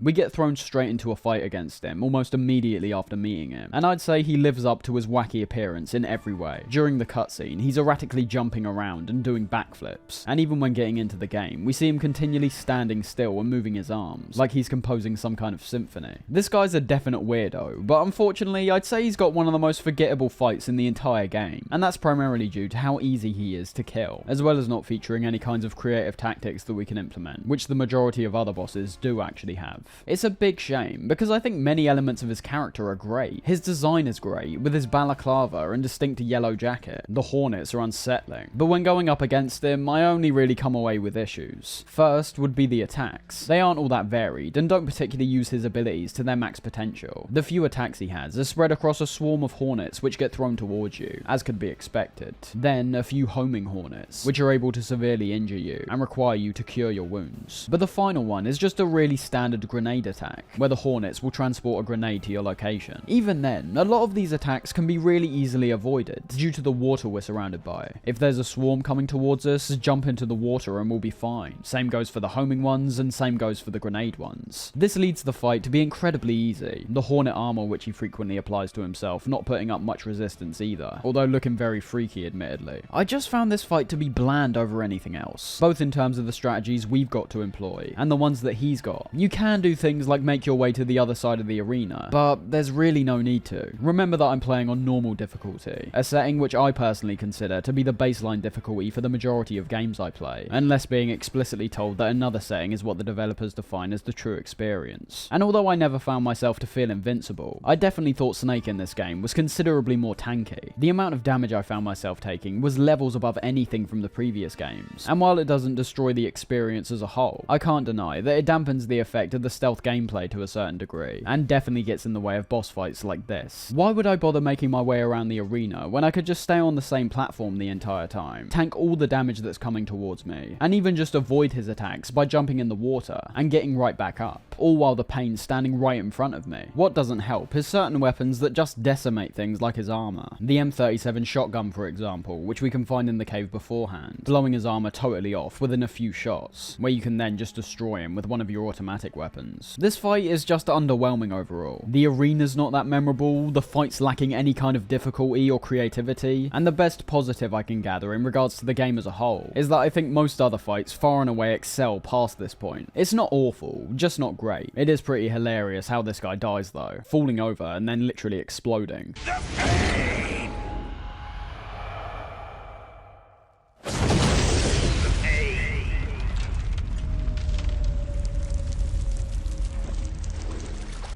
Speaker 1: We get thrown straight into a fight against him almost immediately after meeting him, and I'd say he lives up to his wacky appearance in every way. During the cutscene, he's erratically jumping around and doing backflips, and even when getting into the game, we see him continually standing still and moving his arms, like he's composing some kind of symphony. This guy's a definite weirdo, but unfortunately I'd say he's got one of the most forgettable fights in the entire game, and that's primarily due to how easy he is to kill, as well as not featuring any kinds of creative tactics that we can implement, which the majority of other bosses do actually have. It's a big shame, because I think many elements of his character are great. His design is great, with his balaclava and distinct yellow jacket. The Hornets are unsettling, but when going up against him, I only really come away with issues. First would be the attacks. They aren't all that varied, and don't particularly use his abilities to their max potential. The few attacks he has are spread across a swarm of Hornets which get thrown towards you, as could be expected. Then a few homing Hornets, which are able to severely injure you, and require you to cure your wounds. But the final one is just a really standard grenade attack, where the Hornets will transport a grenade to your location. Even then, a lot of these attacks can be really easily avoided due to the water we're surrounded by. If there's a swarm coming towards us, jump into the water and we'll be fine. Same goes for the homing ones, and same goes for the grenade ones. This leads the fight to be incredibly easy. The Hornet armor which he frequently applies to himself not putting up much resistance either, although looking very freaky admittedly. I just found this fight to be bland over anything else, both in terms of the strategies we've got to employ, and the ones that he's got. You can do things like make your way to the other side of the arena, but there's really no need to. Remember that I'm playing on normal difficulty, a setting which I personally consider to be the baseline difficulty for the majority of games I play, unless being explicitly told that another setting is what the developers define as the true experience. And although I never found myself to feel invincible, I definitely thought Snake in this game was considerably more tanky. The amount of damage I found myself taking was levels above anything from the previous games, and while it doesn't destroy the experience as a whole, I can't deny that it dampens the effect of the stealth gameplay to a certain degree, and definitely gets in the way of boss fights like this. Why would I bother making my way around the arena when I could just stay on the same platform the entire time, tank all the damage that's coming towards me, and even just avoid his attacks by jumping in the water and getting right back up, all while the pain's standing right in front of me? What doesn't help is certain weapons that just decimate things like his armor. The M37 shotgun, for example, which we can find in the cave beforehand, blowing his armor totally off within a few shots, where you can then just destroy him with one of your automatic weapons. This fight is just underwhelming overall. The arena's not that memorable, the fight's lacking any kind of difficulty or creativity, and the best positive I can gather in regards to the game as a whole is that I think most other fights far and away excel past this point. It's not awful, just not great. It is pretty hilarious how this guy dies though, falling over and then literally exploding.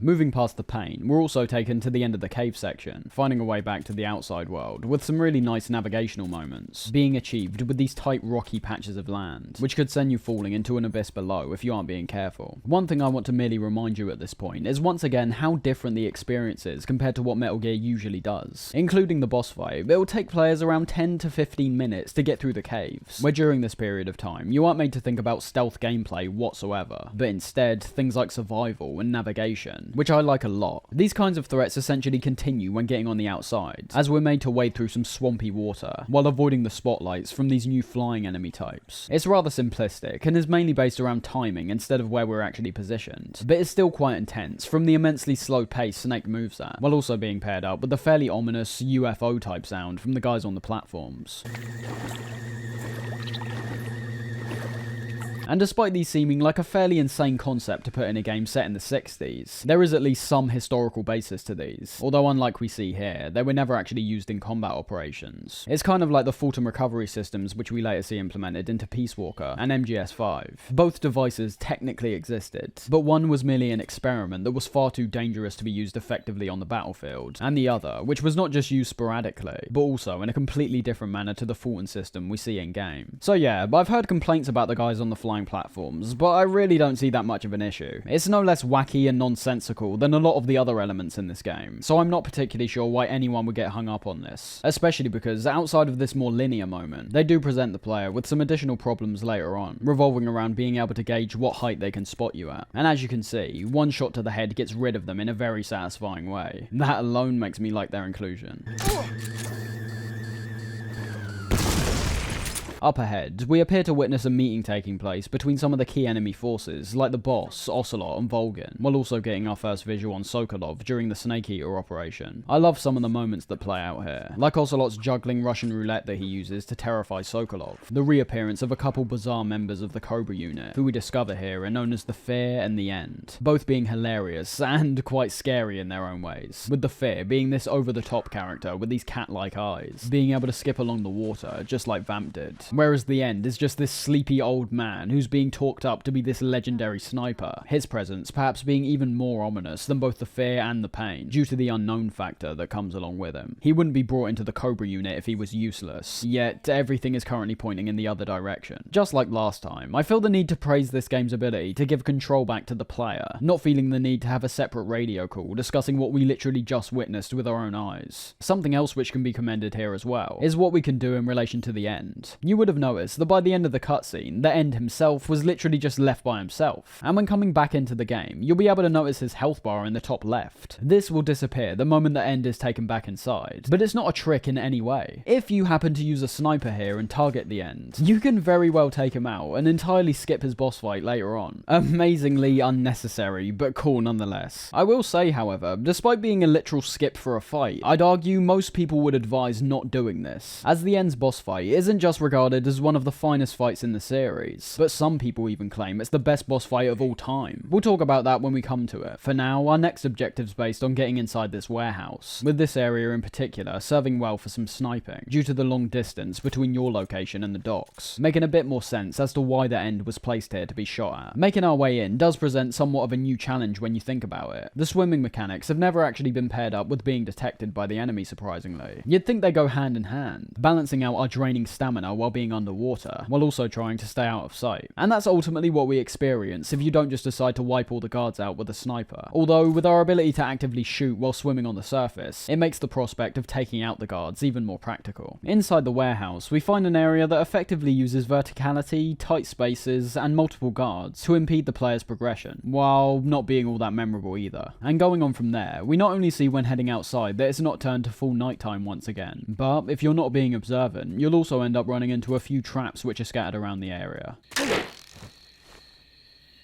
Speaker 1: Moving past the pain, we're also taken to the end of the cave section, finding a way back to the outside world, with some really nice navigational moments being achieved with these tight rocky patches of land, which could send you falling into an abyss below if you aren't being careful. One thing I want to merely remind you at this point is once again how different the experience is compared to what Metal Gear usually does. Including the boss fight, it will take players around 10 to 15 minutes to get through the caves, where during this period of time you aren't made to think about stealth gameplay whatsoever, but instead things like survival and navigation, which I like a lot. These kinds of threats essentially continue when getting on the outside, as we're made to wade through some swampy water, while avoiding the spotlights from these new flying enemy types. It's rather simplistic, and is mainly based around timing instead of where we're actually positioned, but it's still quite intense from the immensely slow pace Snake moves at, while also being paired up with the fairly ominous UFO type sound from the guys on the platforms. And despite these seeming like a fairly insane concept to put in a game set in the 60s, there is at least some historical basis to these, although unlike we see here, they were never actually used in combat operations. It's kind of like the Fulton recovery systems which we later see implemented into Peace Walker and MGS5. Both devices technically existed, but one was merely an experiment that was far too dangerous to be used effectively on the battlefield, and the other, which was not just used sporadically, but also in a completely different manner to the Fulton system we see in game. So yeah, I've heard complaints about the guys on the flying platforms, but I really don't see that much of an issue. It's no less wacky and nonsensical than a lot of the other elements in this game, so I'm not particularly sure why anyone would get hung up on this, especially because outside of this more linear moment, they do present the player with some additional problems later on, revolving around being able to gauge what height they can spot you at. And as you can see, one shot to the head gets rid of them in a very satisfying way. That alone makes me like their inclusion. Up ahead, we appear to witness a meeting taking place between some of the key enemy forces, like the boss, Ocelot, and Volgin, while also getting our first visual on Sokolov during the Snake Eater operation. I love some of the moments that play out here, like Ocelot's juggling Russian roulette that he uses to terrify Sokolov, the reappearance of a couple bizarre members of the Cobra unit, who we discover here are known as the Fear and the End, both being hilarious and quite scary in their own ways, with the Fear being this over-the-top character with these cat-like eyes, being able to skip along the water just like Vamp did. Whereas the End is just this sleepy old man who's being talked up to be this legendary sniper, his presence perhaps being even more ominous than both the fear and the pain, due to the unknown factor that comes along with him. He wouldn't be brought into the Cobra unit if he was useless, yet everything is currently pointing in the other direction. Just like last time, I feel the need to praise this game's ability to give control back to the player, not feeling the need to have a separate radio call discussing what we literally just witnessed with our own eyes. Something else which can be commended here as well is what we can do in relation to the End. You would have noticed that by the end of the cutscene, the End himself was literally just left by himself, and when coming back into the game, you'll be able to notice his health bar in the top left. This will disappear the moment the End is taken back inside, but it's not a trick in any way. If you happen to use a sniper here and target the End, you can very well take him out and entirely skip his boss fight later on. Amazingly unnecessary, but cool nonetheless. I will say, however, despite being a literal skip for a fight, I'd argue most people would advise not doing this, as the End's boss fight isn't just regarded as one of the finest fights in the series, but some people even claim it's the best boss fight of all time. We'll talk about that when we come to it. For now, our next objective's based on getting inside this warehouse, with this area in particular serving well for some sniping, due to the long distance between your location and the docks, making a bit more sense as to why the End was placed here to be shot at. Making our way in does present somewhat of a new challenge when you think about it. The swimming mechanics have never actually been paired up with being detected by the enemy, surprisingly. You'd think they go hand in hand, balancing out our draining stamina while being underwater, while also trying to stay out of sight. And that's ultimately what we experience if you don't just decide to wipe all the guards out with a sniper. Although, with our ability to actively shoot while swimming on the surface, it makes the prospect of taking out the guards even more practical. Inside the warehouse, we find an area that effectively uses verticality, tight spaces, and multiple guards to impede the player's progression, while not being all that memorable either. And going on from there, we not only see when heading outside that it's not turned to full nighttime once again, but if you're not being observant, you'll also end up running into a few traps which are scattered around the area.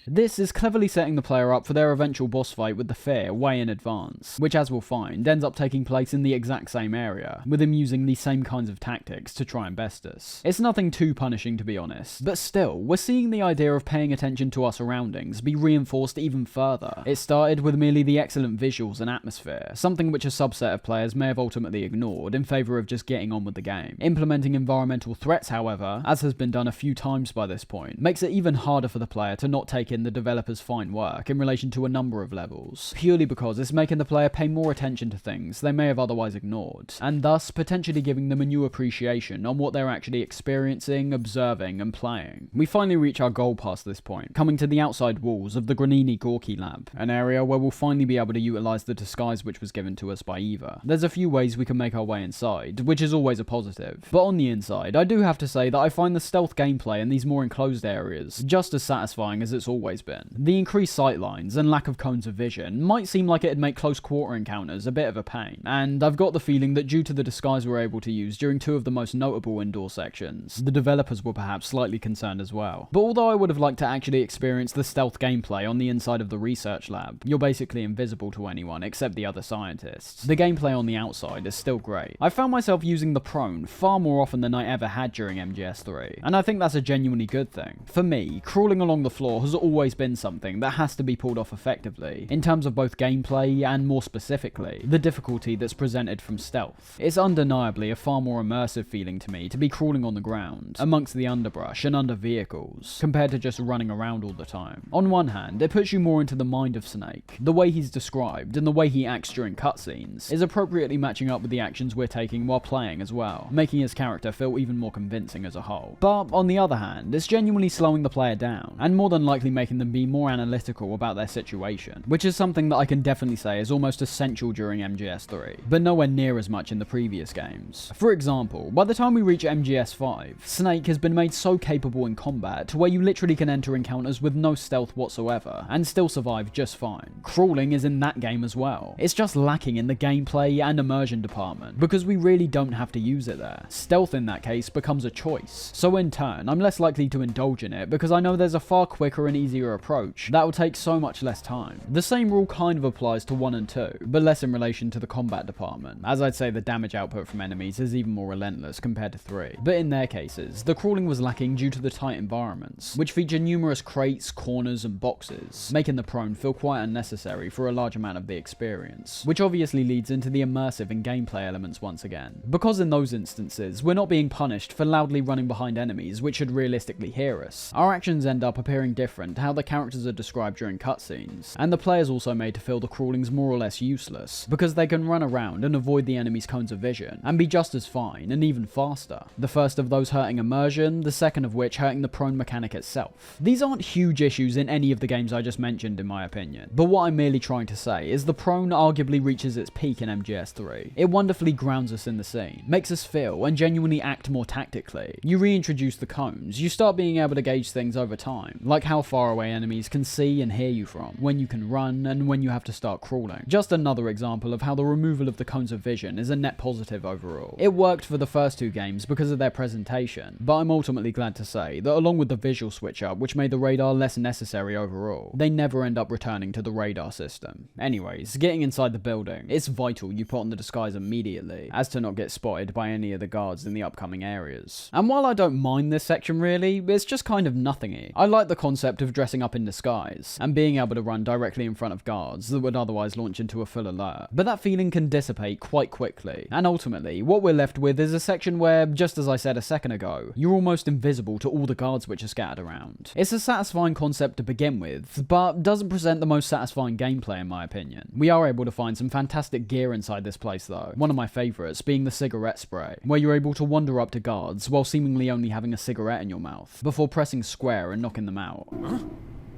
Speaker 1: This is cleverly setting the player up for their eventual boss fight with the Fear way in advance, which, as we'll find, ends up taking place in the exact same area, with him using these same kinds of tactics to try and best us. It's nothing too punishing, to be honest, but still, we're seeing the idea of paying attention to our surroundings be reinforced even further. It started with merely the excellent visuals and atmosphere, something which a subset of players may have ultimately ignored in favour of just getting on with the game. Implementing environmental threats, however, as has been done a few times by this point, makes it even harder for the player to not take in the developer's fine work in relation to a number of levels, purely because it's making the player pay more attention to things they may have otherwise ignored, and thus potentially giving them a new appreciation on what they're actually experiencing, observing, and playing. We finally reach our goal past this point, coming to the outside walls of the Granini Gorky lab, an area where we'll finally be able to utilise the disguise which was given to us by Eva. There's a few ways we can make our way inside, which is always a positive, but on the inside, I do have to say that I find the stealth gameplay in these more enclosed areas just as satisfying as it's always been. The increased sightlines and lack of cones of vision might seem like it'd make close quarter encounters a bit of a pain, and I've got the feeling that due to the disguise we're able to use during two of the most notable indoor sections, the developers were perhaps slightly concerned as well. But although I would have liked to actually experience the stealth gameplay on the inside of the research lab, you're basically invisible to anyone except the other scientists. The gameplay on the outside is still great. I found myself using the prone far more often than I ever had during MGS3, and I think that's a genuinely good thing. For me, crawling along the floor has always been something that has to be pulled off effectively, in terms of both gameplay and, more specifically, the difficulty that's presented from stealth. It's undeniably a far more immersive feeling to me to be crawling on the ground, amongst the underbrush and under vehicles, compared to just running around all the time. On one hand, it puts you more into the mind of Snake. The way he's described, and the way he acts during cutscenes, is appropriately matching up with the actions we're taking while playing as well, making his character feel even more convincing as a whole. But, on the other hand, it's genuinely slowing the player down, and more than likely making them be more analytical about their situation, which is something that I can definitely say is almost essential during MGS3, but nowhere near as much in the previous games. For example, by the time we reach MGS5, Snake has been made so capable in combat to where you literally can enter encounters with no stealth whatsoever, and still survive just fine. Crawling is in that game as well. It's just lacking in the gameplay and immersion department, because we really don't have to use it there. Stealth in that case becomes a choice, so in turn, I'm less likely to indulge in it because I know there's a far quicker and easier approach that will take so much less time. The same rule kind of applies to 1 and 2, but less in relation to the combat department, as I'd say the damage output from enemies is even more relentless compared to 3. But in their cases, the crawling was lacking due to the tight environments, which feature numerous crates, corners, and boxes, making the prone feel quite unnecessary for a large amount of the experience, which obviously leads into the immersive and gameplay elements once again. Because in those instances, we're not being punished for loudly running behind enemies which should realistically hear us. Our actions end up appearing different to how the characters are described during cutscenes, and the player's also made to feel the crawlings more or less useless, because they can run around and avoid the enemy's cones of vision, and be just as fine, and even faster. The first of those hurting immersion, the second of which hurting the prone mechanic itself. These aren't huge issues in any of the games I just mentioned in my opinion, but what I'm merely trying to say is the prone arguably reaches its peak in MGS3. It wonderfully grounds us in the scene, makes us feel and genuinely act more tactically. You reintroduce the cones, you start being able to gauge things over time, like how far away enemies can see and hear you from, when you can run, and when you have to start crawling. Just another example of how the removal of the cones of vision is a net positive overall. It worked for the first 2 games because of their presentation, but I'm ultimately glad to say that along with the visual switch up, which made the radar less necessary overall, they never end up returning to the radar system. Anyways, getting inside the building, it's vital you put on the disguise immediately, as to not get spotted by any of the guards in the upcoming areas. And while I don't mind this section really, it's just kind of nothingy. I like the concept of of dressing up in disguise, and being able to run directly in front of guards that would otherwise launch into a full alert. But that feeling can dissipate quite quickly, and ultimately, what we're left with is a section where, just as I said a second ago, you're almost invisible to all the guards which are scattered around. It's a satisfying concept to begin with, but doesn't present the most satisfying gameplay in my opinion. We are able to find some fantastic gear inside this place though, one of my favourites being the cigarette spray, where you're able to wander up to guards while seemingly only having a cigarette in your mouth, before pressing square and knocking them out.
Speaker 16: Huh?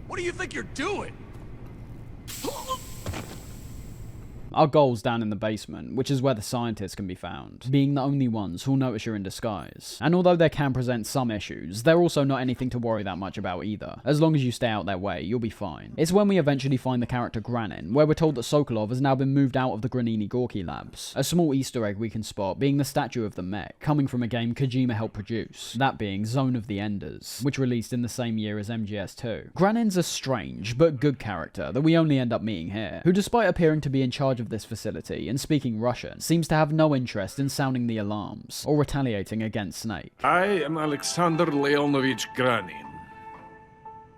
Speaker 16: What do you think you're doing?
Speaker 1: Our goal's down in the basement, which is where the scientists can be found, being the only ones who'll notice you're in disguise. And although they can present some issues, they're also not anything to worry that much about either. As long as you stay out their way, you'll be fine. It's when we eventually find the character Granin, where we're told that Sokolov has now been moved out of the Granini Gorky labs. A small Easter egg we can spot being the statue of the mech, coming from a game Kojima helped produce, that being Zone of the Enders, which released in the same year as MGS2. Granin's a strange, but good character that we only end up meeting here, who despite appearing to be in charge of this facility and speaking Russian, seems to have no interest in sounding the alarms or retaliating against Snake.
Speaker 15: I am Alexander Leonovich Granin.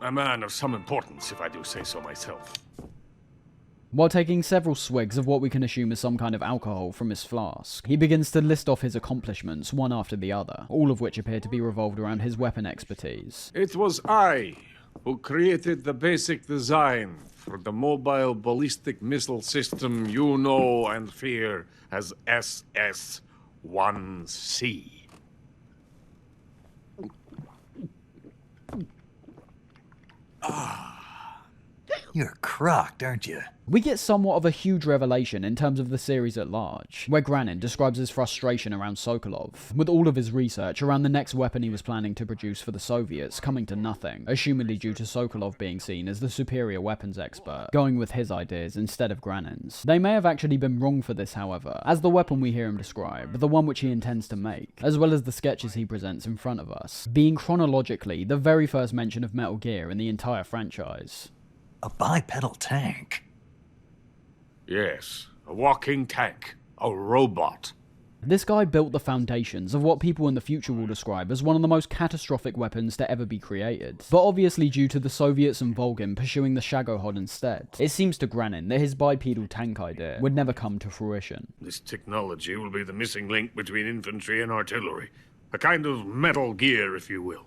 Speaker 15: A man of some importance, if I do say so myself.
Speaker 1: While taking several swigs of what we can assume is some kind of alcohol from his flask, he begins to list off his accomplishments one after the other, all of which appear to be revolved around his weapon expertise.
Speaker 15: It was I who created the basic design for the mobile ballistic missile system you know and fear as SS-1C.
Speaker 18: You're crocked, aren't you?
Speaker 1: We get somewhat of a huge revelation in terms of the series at large, where Granin describes his frustration around Sokolov, with all of his research around the next weapon he was planning to produce for the Soviets coming to nothing, assumedly due to Sokolov being seen as the superior weapons expert, going with his ideas instead of Granin's. They may have actually been wrong for this, however, as the weapon we hear him describe, the one which he intends to make, as well as the sketches he presents in front of us, being chronologically the very first mention of Metal Gear in the entire franchise.
Speaker 18: A bipedal tank?
Speaker 15: Yes, a walking tank. A robot.
Speaker 1: This guy built the foundations of what people in the future will describe as one of the most catastrophic weapons to ever be created. But obviously due to the Soviets and Volgin pursuing the Shagohod instead, it seems to Granin that his bipedal tank idea would never come to fruition.
Speaker 15: This technology will be the missing link between infantry and artillery. A kind of Metal Gear, if you will.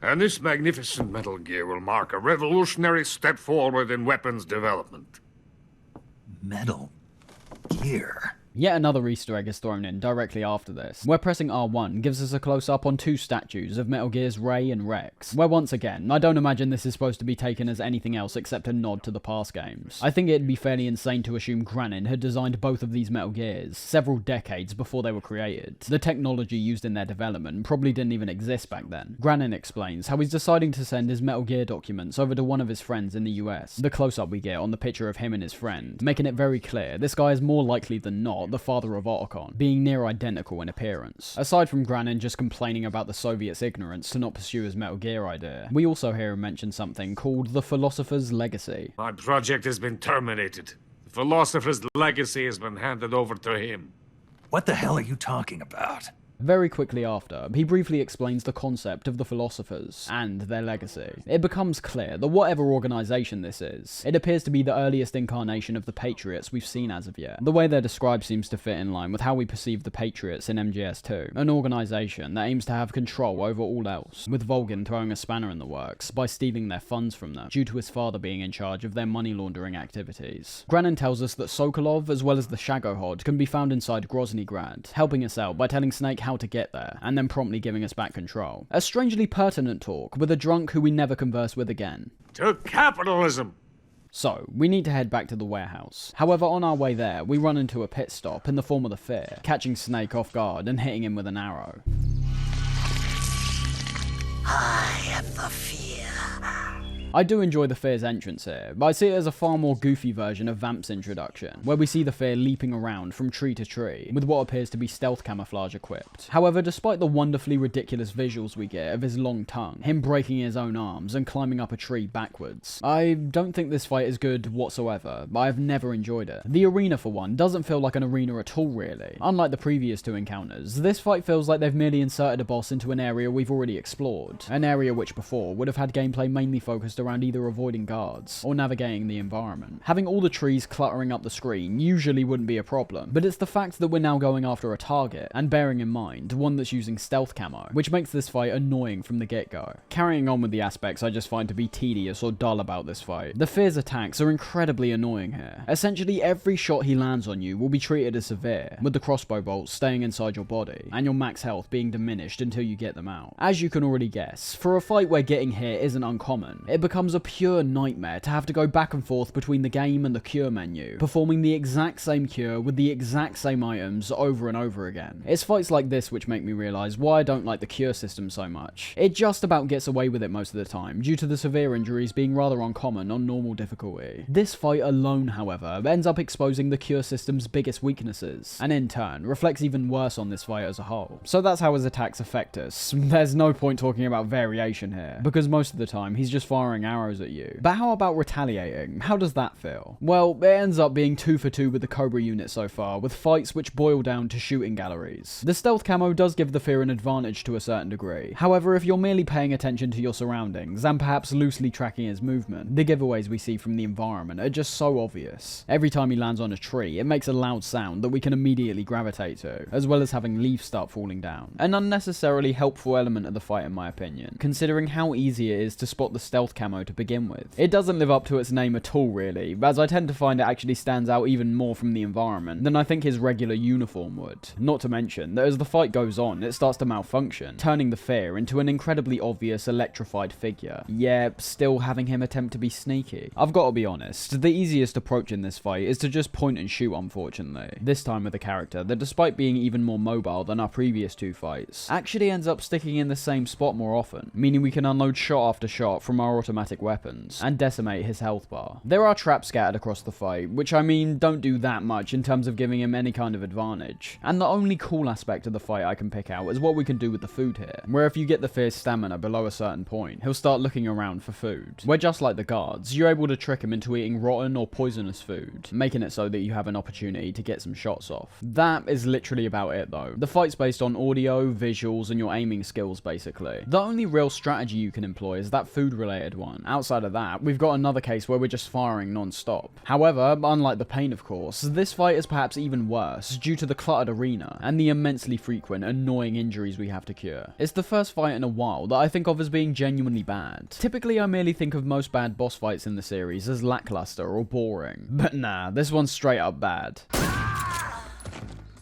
Speaker 15: And this magnificent Metal Gear will mark a revolutionary step forward in weapons development.
Speaker 18: Metal Gear?
Speaker 1: Yet another Easter egg is thrown in directly after this, where pressing R1 gives us a close-up on two statues of Metal Gear's Ray and Rex, where once again, I don't imagine this is supposed to be taken as anything else except a nod to the past games. I think it'd be fairly insane to assume Granin had designed both of these Metal Gears several decades before they were created. The technology used in their development probably didn't even exist back then. Granin explains how he's deciding to send his Metal Gear documents over to one of his friends in the US. The close-up we get on the picture of him and his friend, making it very clear this guy is more likely than not the father of Otacon, being near identical in appearance. Aside from Granin just complaining about the Soviets' ignorance to not pursue his Metal Gear idea, we also hear him mention something called the Philosopher's Legacy.
Speaker 15: My project has been terminated. The Philosopher's Legacy has been handed over to him.
Speaker 18: What the hell are you talking about?
Speaker 1: Very quickly after, he briefly explains the concept of the philosophers and their legacy. It becomes clear that whatever organization this is, it appears to be the earliest incarnation of the Patriots we've seen as of yet. The way they're described seems to fit in line with how we perceive the Patriots in MGS2, an organization that aims to have control over all else, with Volgin throwing a spanner in the works by stealing their funds from them, due to his father being in charge of their money laundering activities. Granin tells us that Sokolov, as well as the Shagohod, can be found inside Groznygrad, helping us out by telling Snake how to get there, and then promptly giving us back control. A strangely pertinent talk with a drunk who we never converse with again.
Speaker 15: To capitalism!
Speaker 1: So, we need to head back to the warehouse. However, on our way there, we run into a pit stop in the form of the Fear, catching Snake off guard and hitting him with an arrow.
Speaker 20: I am the Fear.
Speaker 1: I do enjoy the Fear's entrance here, but I see it as a far more goofy version of Vamp's introduction, where we see the Fear leaping around from tree to tree, with what appears to be stealth camouflage equipped. However, despite the wonderfully ridiculous visuals we get of his long tongue, him breaking his own arms, and climbing up a tree backwards, I don't think this fight is good whatsoever. I've never enjoyed it. The arena, for one, doesn't feel like an arena at all, really. Unlike the previous two encounters, this fight feels like they've merely inserted a boss into an area we've already explored, an area which before would have had gameplay mainly focused around either avoiding guards or navigating the environment. Having all the trees cluttering up the screen usually wouldn't be a problem, but it's the fact that we're now going after a target, and bearing in mind, one that's using stealth camo, which makes this fight annoying from the get-go. Carrying on with the aspects I just find to be tedious or dull about this fight, the Fear's attacks are incredibly annoying here. Essentially every shot he lands on you will be treated as severe, with the crossbow bolts staying inside your body, and your max health being diminished until you get them out. As you can already guess, for a fight where getting hit isn't uncommon, it becomes a pure nightmare to have to go back and forth between the game and the cure menu, performing the exact same cure with the exact same items over and over again. It's fights like this which make me realise why I don't like the cure system so much. It just about gets away with it most of the time, due to the severe injuries being rather uncommon on normal difficulty. This fight alone, however, ends up exposing the cure system's biggest weaknesses, and in turn, reflects even worse on this fight as a whole. So that's how his attacks affect us. There's no point talking about variation here, because most of the time he's just firing arrows at you. But how about retaliating? How does that feel? Well, it ends up being 2 for 2 with the Cobra unit so far, with fights which boil down to shooting galleries. The stealth camo does give the Fear an advantage to a certain degree. However, if you're merely paying attention to your surroundings, and perhaps loosely tracking his movement, the giveaways we see from the environment are just so obvious. Every time he lands on a tree, it makes a loud sound that we can immediately gravitate to, as well as having leaves start falling down. An unnecessarily helpful element of the fight in my opinion, considering how easy it is to spot the stealth camo to begin with. It doesn't live up to its name at all really, as I tend to find it actually stands out even more from the environment than I think his regular uniform would. Not to mention that as the fight goes on, it starts to malfunction, turning the Fear into an incredibly obvious electrified figure, yet still having him attempt to be sneaky. I've got to be honest, the easiest approach in this fight is to just point and shoot, unfortunately. This time with a character that, despite being even more mobile than our previous two fights, actually ends up sticking in the same spot more often, meaning we can unload shot after shot from our automatic weapons, and decimate his health bar. There are traps scattered across the fight, which I mean don't do that much in terms of giving him any kind of advantage, and the only cool aspect of the fight I can pick out is what we can do with the food here, where if you get the Fear's stamina below a certain point, he'll start looking around for food, where just like the guards, you're able to trick him into eating rotten or poisonous food, making it so that you have an opportunity to get some shots off. That is literally about it though. The fight's based on audio, visuals, and your aiming skills basically. The only real strategy you can employ is that food related one. Outside of that, we've got another case where we're just firing non-stop. However, unlike the Pain of course, this fight is perhaps even worse due to the cluttered arena and the immensely frequent, annoying injuries we have to cure. It's the first fight in a while that I think of as being genuinely bad. Typically I merely think of most bad boss fights in the series as lackluster or boring, but nah, this one's straight up bad.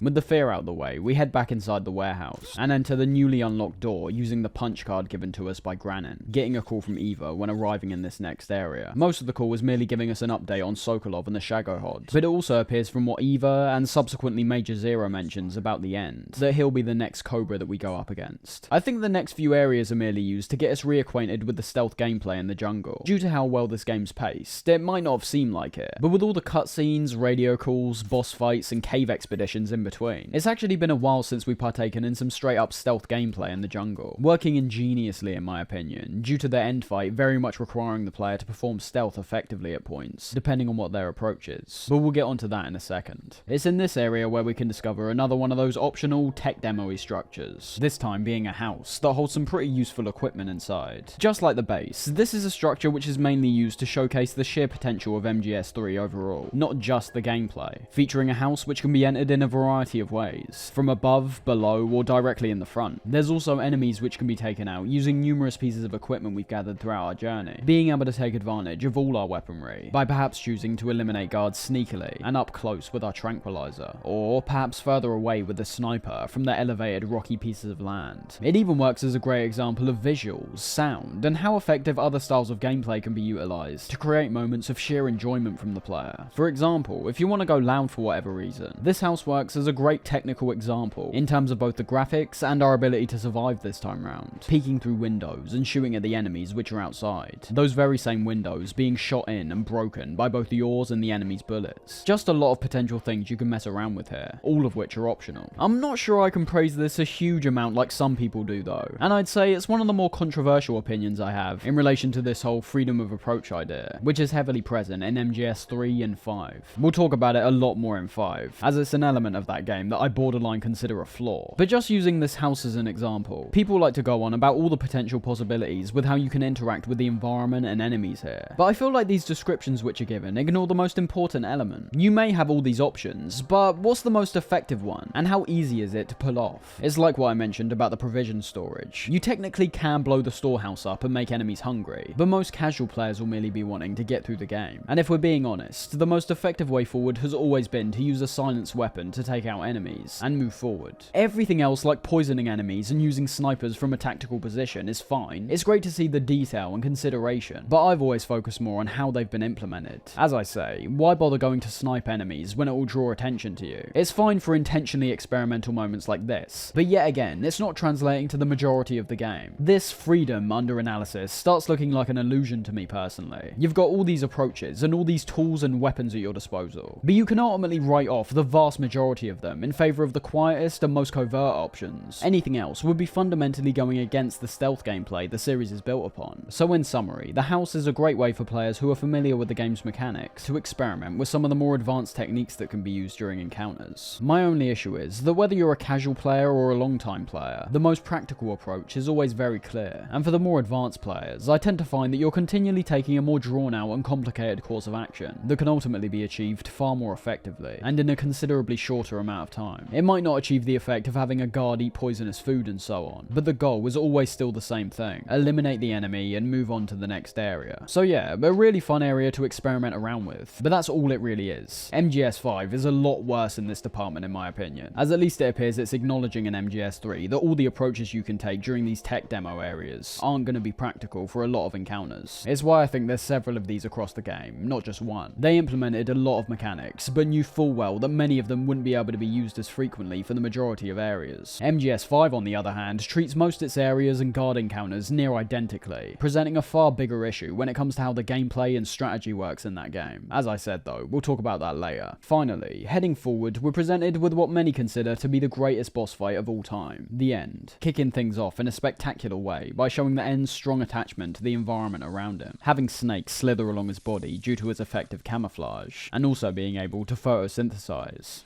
Speaker 1: With the Fear out the way, we head back inside the warehouse, and enter the newly unlocked door using the punch card given to us by Granin, getting a call from Eva when arriving in this next area. Most of the call was merely giving us an update on Sokolov and the Shagohod, but it also appears from what Eva, and subsequently Major Zero mentions about the end, that he'll be the next Cobra that we go up against. I think the next few areas are merely used to get us reacquainted with the stealth gameplay in the jungle. Due to how well this game's paced, it might not have seemed like it, but with all the cutscenes, radio calls, boss fights, and cave expeditions in between, it's actually been a while since we've partaken in some straight up stealth gameplay in the jungle, working ingeniously in my opinion, due to their end fight very much requiring the player to perform stealth effectively at points, depending on what their approach is, but we'll get onto that in a second. It's in this area where we can discover another one of those optional tech demo-y structures, this time being a house that holds some pretty useful equipment inside. Just like the base, this is a structure which is mainly used to showcase the sheer potential of MGS3 overall, not just the gameplay, featuring a house which can be entered in a variety of ways, from above, below, or directly in the front. There's also enemies which can be taken out using numerous pieces of equipment we've gathered throughout our journey, being able to take advantage of all our weaponry, by perhaps choosing to eliminate guards sneakily and up close with our tranquilizer, or perhaps further away with the sniper from the elevated rocky pieces of land. It even works as a great example of visuals, sound, and how effective other styles of gameplay can be utilized to create moments of sheer enjoyment from the player. For example, if you want to go loud for whatever reason, this house works as a a great technical example in terms of both the graphics and our ability to survive this time round, peeking through windows and shooting at the enemies which are outside. Those very same windows being shot in and broken by both yours and the enemy's bullets. Just a lot of potential things you can mess around with here, all of which are optional. I'm not sure I can praise this a huge amount like some people do though, and I'd say it's one of the more controversial opinions I have in relation to this whole freedom of approach idea, which is heavily present in MGS 3 and 5. We'll talk about it a lot more in 5, as it's an element of that game that I borderline consider a flaw. But just using this house as an example, people like to go on about all the potential possibilities with how you can interact with the environment and enemies here. But I feel like these descriptions which are given ignore the most important element. You may have all these options, but what's the most effective one? And how easy is it to pull off? It's like what I mentioned about the provision storage. You technically can blow the storehouse up and make enemies hungry, but most casual players will merely be wanting to get through the game. And if we're being honest, the most effective way forward has always been to use a silenced weapon to take out enemies and move forward. Everything else like poisoning enemies and using snipers from a tactical position is fine. It's great to see the detail and consideration, but I've always focused more on how they've been implemented. As I say, why bother going to snipe enemies when it will draw attention to you? It's fine for intentionally experimental moments like this, but yet again, it's not translating to the majority of the game. This freedom under analysis starts looking like an illusion to me personally. You've got all these approaches and all these tools and weapons at your disposal, but you can ultimately write off the vast majority of them in favor of the quietest and most covert options. Anything else would be fundamentally going against the stealth gameplay the series is built upon. So in summary, the house is a great way for players who are familiar with the game's mechanics to experiment with some of the more advanced techniques that can be used during encounters. My only issue is that whether you're a casual player or a long-time player, the most practical approach is always very clear, and for the more advanced players, I tend to find that you're continually taking a more drawn-out and complicated course of action that can ultimately be achieved far more effectively, and in a considerably shorter amount of time. It might not achieve the effect of having a guard eat poisonous food and so on, but the goal is always still the same thing: eliminate the enemy and move on to the next area. So yeah, a really fun area to experiment around with, but that's all it really is. MGS 5 is a lot worse in this department in my opinion, as at least it appears it's acknowledging in MGS 3 that all the approaches you can take during these tech demo areas aren't going to be practical for a lot of encounters. It's why I think there's several of these across the game, not just one. They implemented a lot of mechanics, but knew full well that many of them wouldn't be able to be used as frequently for the majority of areas. MGS 5 on the other hand treats most its areas and guard encounters near identically, presenting a far bigger issue when it comes to how the gameplay and strategy works in that game. As I said though, we'll talk about that later. Finally, heading forward, we're presented with what many consider to be the greatest boss fight of all time, the End, kicking things off in a spectacular way by showing the End's strong attachment to the environment around him, having snakes slither along his body due to his effective camouflage, and also being able to photosynthesize.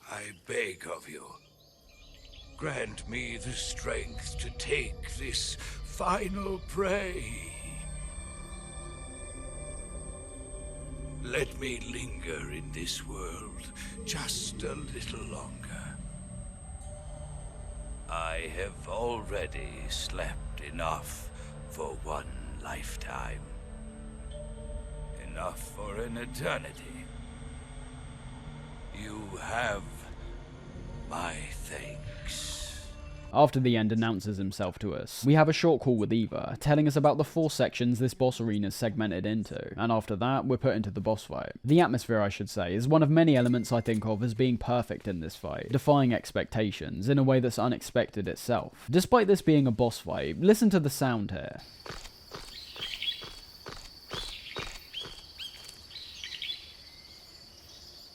Speaker 6: I beg of you, grant me the strength to take this final prey. Let me linger in this world just a little longer. I have already slept enough for one lifetime. Enough for an eternity. You have my thanks.
Speaker 1: After the End announces himself to us, we have a short call with Eva, telling us about the 4 sections this boss arena is segmented into, and after that, we're put into the boss fight. The atmosphere, I should say, is one of many elements I think of as being perfect in this fight, defying expectations in a way that's unexpected itself. Despite this being a boss fight, listen to the sound here.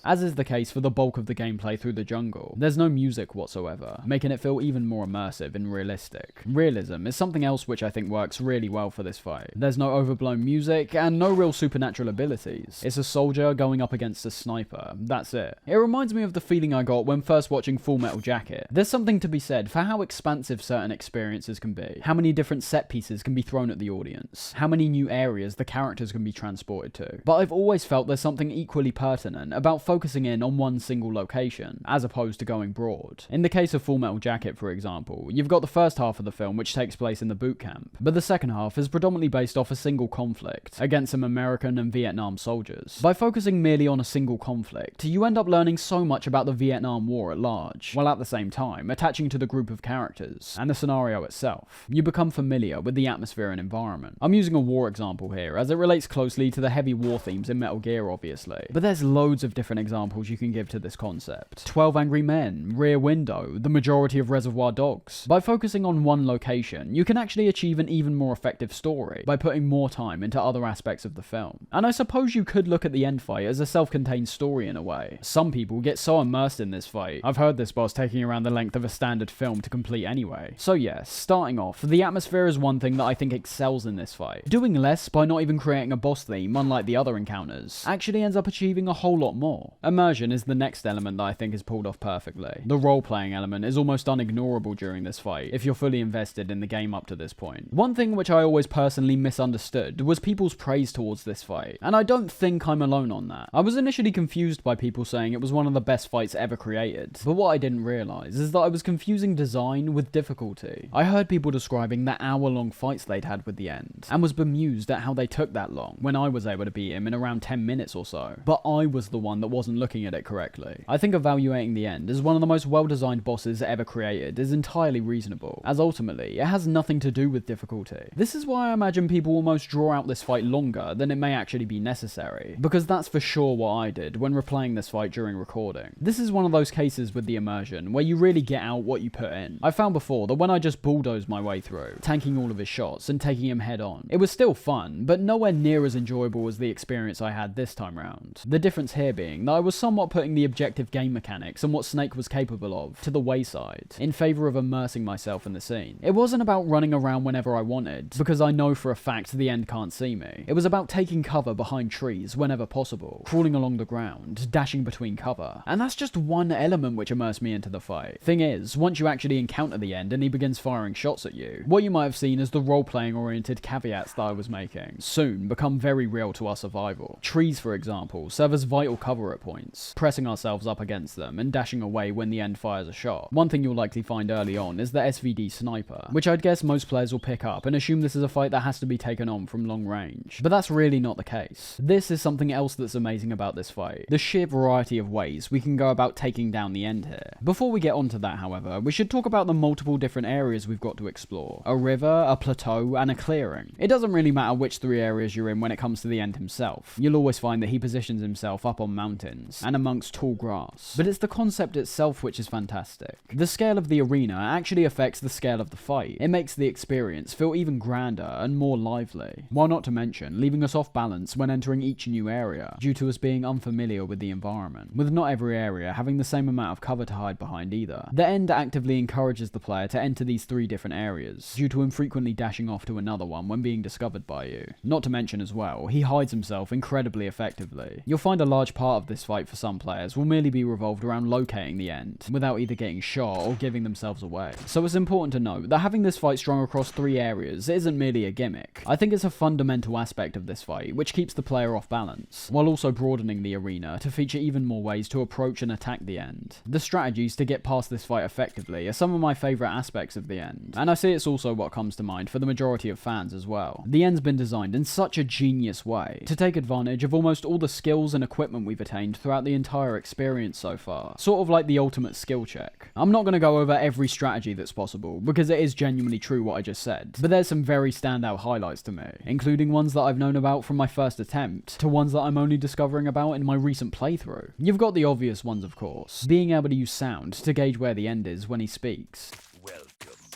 Speaker 1: As is the case for the bulk of the gameplay through the jungle, there's no music whatsoever, making it feel even more immersive and realistic. Realism is something else which I think works really well for this fight. There's no overblown music, and no real supernatural abilities. It's a soldier going up against a sniper, that's it. It reminds me of the feeling I got when first watching Full Metal Jacket. There's something to be said for how expansive certain experiences can be, how many different set pieces can be thrown at the audience, how many new areas the characters can be transported to. But I've always felt there's something equally pertinent about focusing in on one single location, as opposed to going broad. In the case of Full Metal Jacket, for example, you've got the first half of the film which takes place in the boot camp, but the second half is predominantly based off a single conflict against some American and Vietnam soldiers. By focusing merely on a single conflict, you end up learning so much about the Vietnam War at large, while at the same time attaching to the group of characters and the scenario itself. You become familiar with the atmosphere and environment. I'm using a war example here, as it relates closely to the heavy war themes in Metal Gear, obviously, but there's loads of different examples you can give to this concept. 12 Angry Men, Rear Window, the majority of Reservoir Dogs. By focusing on one location, you can actually achieve an even more effective story by putting more time into other aspects of the film. And I suppose you could look at the end fight as a self-contained story in a way. Some people get so immersed in this fight. I've heard this boss taking around the length of a standard film to complete anyway. So yes, starting off, the atmosphere is one thing that I think excels in this fight. Doing less by not even creating a boss theme, unlike the other encounters, actually ends up achieving a whole lot more. Immersion is the next element that I think is pulled off perfectly. The role-playing element is almost unignorable during this fight, if you're fully invested in the game up to this point. One thing which I always personally misunderstood was people's praise towards this fight, and I don't think I'm alone on that. I was initially confused by people saying it was one of the best fights ever created, but what I didn't realise is that I was confusing design with difficulty. I heard people describing the hour-long fights they'd had with the end, and was bemused at how they took that long, when I was able to beat him in around 10 minutes or so. But I was the one that wasn't looking at it correctly. I think evaluating the end as one of the most well-designed bosses ever created is entirely reasonable, as ultimately it has nothing to do with difficulty. This is why I imagine people almost draw out this fight longer than it may actually be necessary, because that's for sure what I did when replaying this fight during recording. This is one of those cases with the immersion where you really get out what you put in. I found before that when I just bulldozed my way through, tanking all of his shots and taking him head on, it was still fun, but nowhere near as enjoyable as the experience I had this time round. The difference here being that I was somewhat putting the objective game mechanics and what Snake was capable of to the wayside, in favour of immersing myself in the scene. It wasn't about running around whenever I wanted, because I know for a fact the end can't see me. It was about taking cover behind trees whenever possible, crawling along the ground, dashing between cover, and that's just one element which immersed me into the fight. Thing is, once you actually encounter the end and he begins firing shots at you, what you might have seen as the role-playing oriented caveats that I was making soon become very real to our survival. Trees, for example, serve as vital cover at points, pressing ourselves up against them and dashing away when the end fires a shot. One thing you'll likely find early on is the SVD sniper, which I'd guess most players will pick up and assume this is a fight that has to be taken on from long range, but that's really not the case. This is something else that's amazing about this fight, the sheer variety of ways we can go about taking down the end here. Before we get onto that, however, we should talk about the multiple different areas we've got to explore. A river, a plateau, and a clearing. It doesn't really matter which three areas you're in when it comes to the end himself. You'll always find that he positions himself up on mountains and amongst tall grass, but it's the concept itself which is fantastic. The scale of the arena actually affects the scale of the fight. It makes the experience feel even grander and more lively, while not to mention leaving us off balance when entering each new area due to us being unfamiliar with the environment, with not every area having the same amount of cover to hide behind either. The end actively encourages the player to enter these three different areas, due to him frequently dashing off to another one when being discovered by you. Not to mention as well, he hides himself incredibly effectively. You'll find a large part of this fight for some players will merely be revolved around locating the end, without either getting shot or giving themselves away. So it's important to note that having this fight strung across three areas isn't merely a gimmick. I think it's a fundamental aspect of this fight which keeps the player off balance, while also broadening the arena to feature even more ways to approach and attack the end. The strategies to get past this fight effectively are some of my favourite aspects of the end, and I see it's also what comes to mind for the majority of fans as well. The end's been designed in such a genius way to take advantage of almost all the skills and equipment we've attained throughout the entire experience so far, sort of like the ultimate skill check. I'm not going to go over every strategy that's possible, because it is genuinely true what I just said, but there's some very standout highlights to me, including ones that I've known about from my first attempt, to ones that I'm only discovering about in my recent playthrough. You've got the obvious ones, of course, being able to use sound to gauge where the end is when he speaks.
Speaker 3: Welcome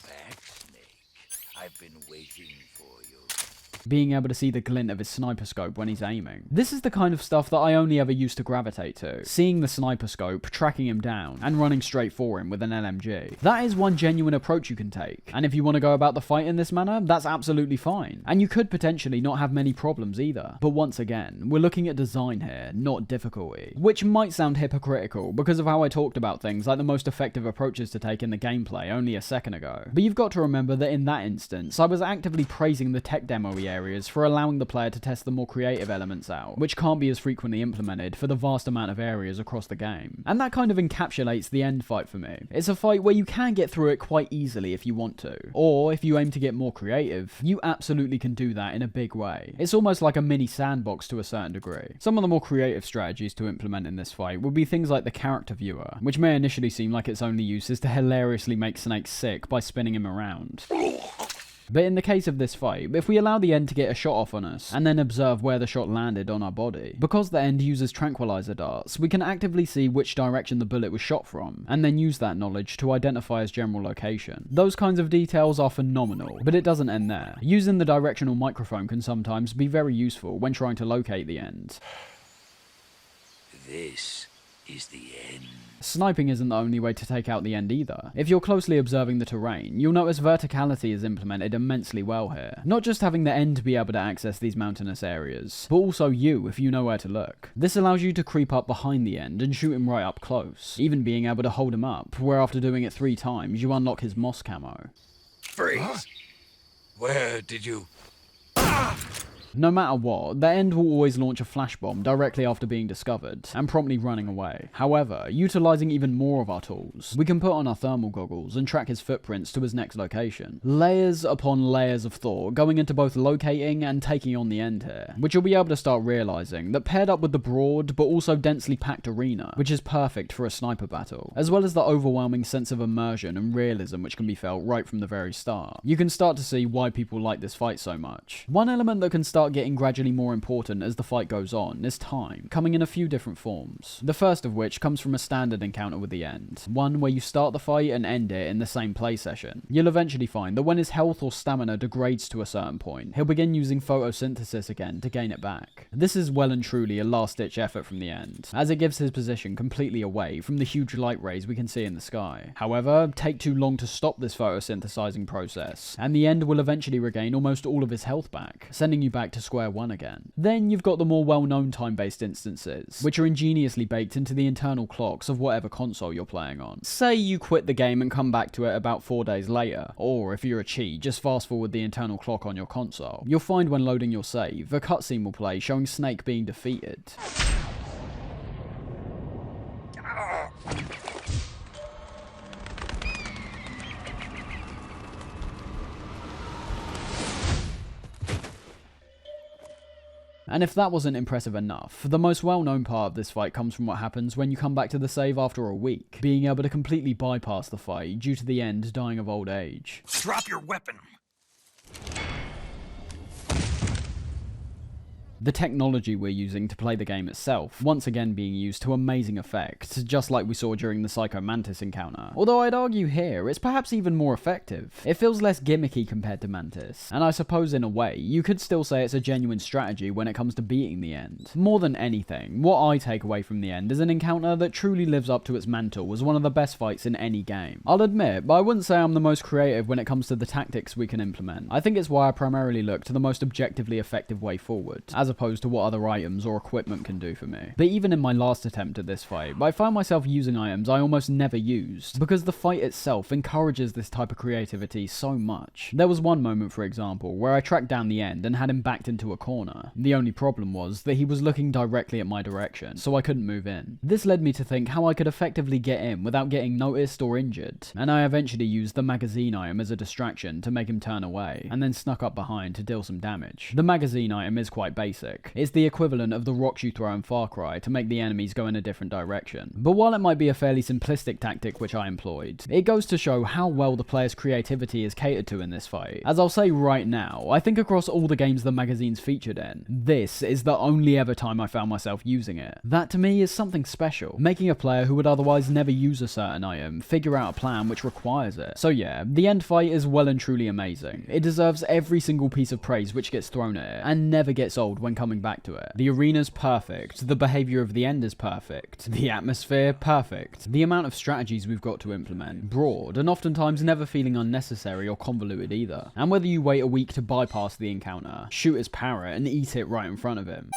Speaker 3: back, Snake. I've been waiting for you.
Speaker 1: Being able to see the glint of his sniper scope when he's aiming. This is the kind of stuff that I only ever used to gravitate to. Seeing the sniper scope, tracking him down, and running straight for him with an LMG. That is one genuine approach you can take. And if you want to go about the fight in this manner, that's absolutely fine. And you could potentially not have many problems either. But once again, we're looking at design here, not difficulty. Which might sound hypocritical because of how I talked about things like the most effective approaches to take in the gameplay only a second ago. But you've got to remember that in that instance, I was actively praising the tech demo he areas for allowing the player to test the more creative elements out, which can't be as frequently implemented for the vast amount of areas across the game. And that kind of encapsulates the end fight for me. It's a fight where you can get through it quite easily if you want to, or if you aim to get more creative, you absolutely can do that in a big way. It's almost like a mini sandbox to a certain degree. Some of the more creative strategies to implement in this fight would be things like the character viewer, which may initially seem like its only use is to hilariously make Snake sick by spinning him around. But in the case of this fight, if we allow the end to get a shot off on us, and then observe where the shot landed on our body, because the end uses tranquilizer darts, we can actively see which direction the bullet was shot from, and then use that knowledge to identify its general location. Those kinds of details are phenomenal, but it doesn't end there. Using the directional microphone can sometimes be very useful when trying to locate the end.
Speaker 22: This is the end.
Speaker 1: Sniping isn't the only way to take out the end either. If you're closely observing the terrain, you'll notice verticality is implemented immensely well here. Not just having the end be able to access these mountainous areas, but also you if you know where to look. This allows you to creep up behind the end and shoot him right up close, even being able to hold him up, where after doing it 3 times, you unlock his moss camo.
Speaker 22: Freeze! Huh? Where did you...
Speaker 1: No matter what, the end will always launch a flash bomb directly after being discovered, and promptly running away. However, utilising even more of our tools, we can put on our thermal goggles and track his footprints to his next location. Layers upon layers of thought going into both locating and taking on the end here, which you'll be able to start realising that paired up with the broad but also densely packed arena, which is perfect for a sniper battle, as well as the overwhelming sense of immersion and realism which can be felt right from the very start, you can start to see why people like this fight so much. One element that can start getting gradually more important as the fight goes on is time, coming in a few different forms. The first of which comes from a standard encounter with the end, one where you start the fight and end it in the same play session. You'll eventually find that when his health or stamina degrades to a certain point, he'll begin using photosynthesis again to gain it back. This is well and truly a last-ditch effort from the end, as it gives his position completely away from the huge light rays we can see in the sky. However, take too long to stop this photosynthesizing process, and the end will eventually regain almost all of his health back, sending you back to square one again. Then you've got the more well-known time-based instances, which are ingeniously baked into the internal clocks of whatever console you're playing on. Say you quit the game and come back to it about 4 days later, or if you're a cheat, just fast forward the internal clock on your console. You'll find when loading your save, a cutscene will play showing Snake being defeated. And if that wasn't impressive enough, the most well-known part of this fight comes from what happens when you come back to the save after a week, being able to completely bypass the fight due to the end dying of old age.
Speaker 8: Drop your weapon!
Speaker 1: The technology we're using to play the game itself, once again being used to amazing effect, just like we saw during the Psycho Mantis encounter. Although I'd argue here, it's perhaps even more effective. It feels less gimmicky compared to Mantis, and I suppose in a way, you could still say it's a genuine strategy when it comes to beating the end. More than anything, what I take away from the end is an encounter that truly lives up to its mantle as one of the best fights in any game. I'll admit, but I wouldn't say I'm the most creative when it comes to the tactics we can implement. I think it's why I primarily look to the most objectively effective way forward, as opposed to what other items or equipment can do for me. But even in my last attempt at this fight, I found myself using items I almost never used, because the fight itself encourages this type of creativity so much. There was one moment, for example, where I tracked down the end and had him backed into a corner. The only problem was that he was looking directly at my direction, so I couldn't move in. This led me to think how I could effectively get in without getting noticed or injured, and I eventually used the magazine item as a distraction to make him turn away, and then snuck up behind to deal some damage. The magazine item is quite basic. It's the equivalent of the rocks you throw in Far Cry to make the enemies go in a different direction. But while it might be a fairly simplistic tactic which I employed, it goes to show how well the player's creativity is catered to in this fight. As I'll say right now, I think across all the games the magazine's featured in, this is the only ever time I found myself using it. That to me is something special, making a player who would otherwise never use a certain item figure out a plan which requires it. So yeah, the end fight is well and truly amazing. It deserves every single piece of praise which gets thrown at it, and never gets old when coming back to it. The arena's perfect, the behaviour of the end is perfect, the atmosphere perfect, the amount of strategies we've got to implement, broad, and oftentimes never feeling unnecessary or convoluted either. And whether you wait a week to bypass the encounter, shoot his parrot and eat it right in front of him.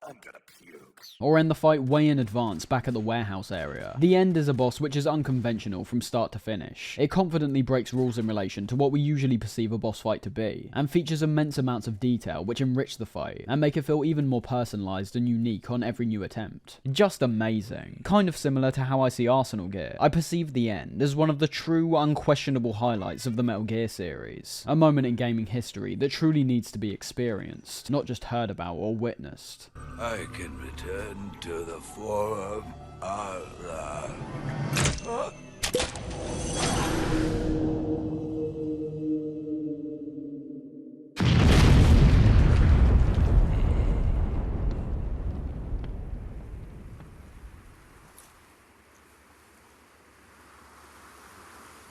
Speaker 9: I'm gonna puke.
Speaker 1: or end the fight way in advance back at the warehouse area. The End is a boss which is unconventional from start to finish. It confidently breaks rules in relation to what we usually perceive a boss fight to be, and features immense amounts of detail which enrich the fight, and make it feel even more personalised and unique on every new attempt. Just amazing. Kind of similar to how I see Arsenal Gear. I perceive The End as one of the true, unquestionable highlights of the Metal Gear series. A moment in gaming history that truly needs to be experienced, not just heard about or witnessed.
Speaker 6: I can return to the form of Allah.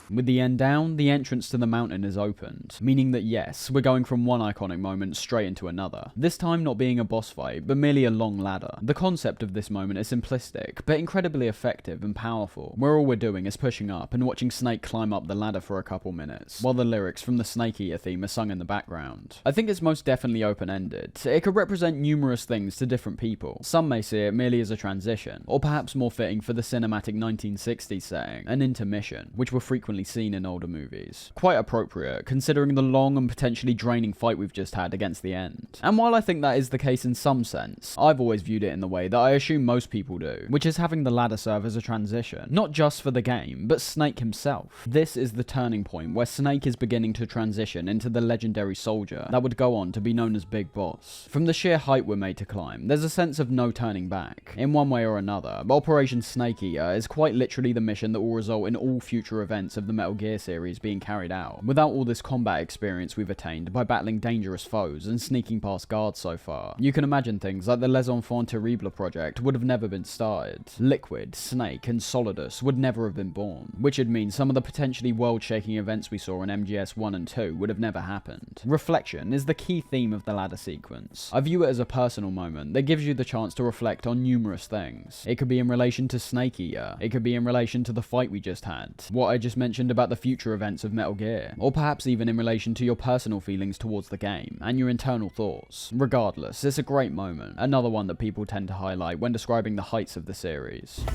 Speaker 1: With the End down, the entrance to the mountain is opened, meaning that yes, we're going from one iconic moment straight into another. This time not being a boss fight, but merely a long ladder. The concept of this moment is simplistic, but incredibly effective and powerful, where all we're doing is pushing up and watching Snake climb up the ladder for a couple minutes, while the lyrics from the Snake Eater theme are sung in the background. I think it's most definitely open-ended. It could represent numerous things to different people. Some may see it merely as a transition, or perhaps more fitting for the cinematic 1960s setting, an intermission, which were frequently seen in older movies. Quite appropriate, considering the long and potentially draining fight we've just had against the End. And while I think that is the case in some sense, I've always viewed it in the way that I assume most people do, which is having the ladder serve as a transition, not just for the game, but Snake himself. This is the turning point where Snake is beginning to transition into the legendary soldier that would go on to be known as Big Boss. From the sheer height we're made to climb, there's a sense of no turning back. In one way or another, Operation Snake Eater is quite literally the mission that will result in all future events of the Metal Gear series being carried out, without all this combat experience we've attained by battling dangerous foes and sneaking past guards so far. You can imagine things like the Les Enfants Terribles project would have never been started. Liquid, Snake, and Solidus would never have been born, which would mean some of the potentially world-shaking events we saw in MGS 1 and 2 would have never happened. Reflection is the key theme of the ladder sequence. I view it as a personal moment that gives you the chance to reflect on numerous things. It could be in relation to Snake Eater, it could be in relation to the fight we just had, what I just mentioned about the future events of Metal Gear, or perhaps even in relation to your personal feelings towards the game, and your internal thoughts. Regardless, it's a great moment, another one that people tend to highlight when describing the heights of the series.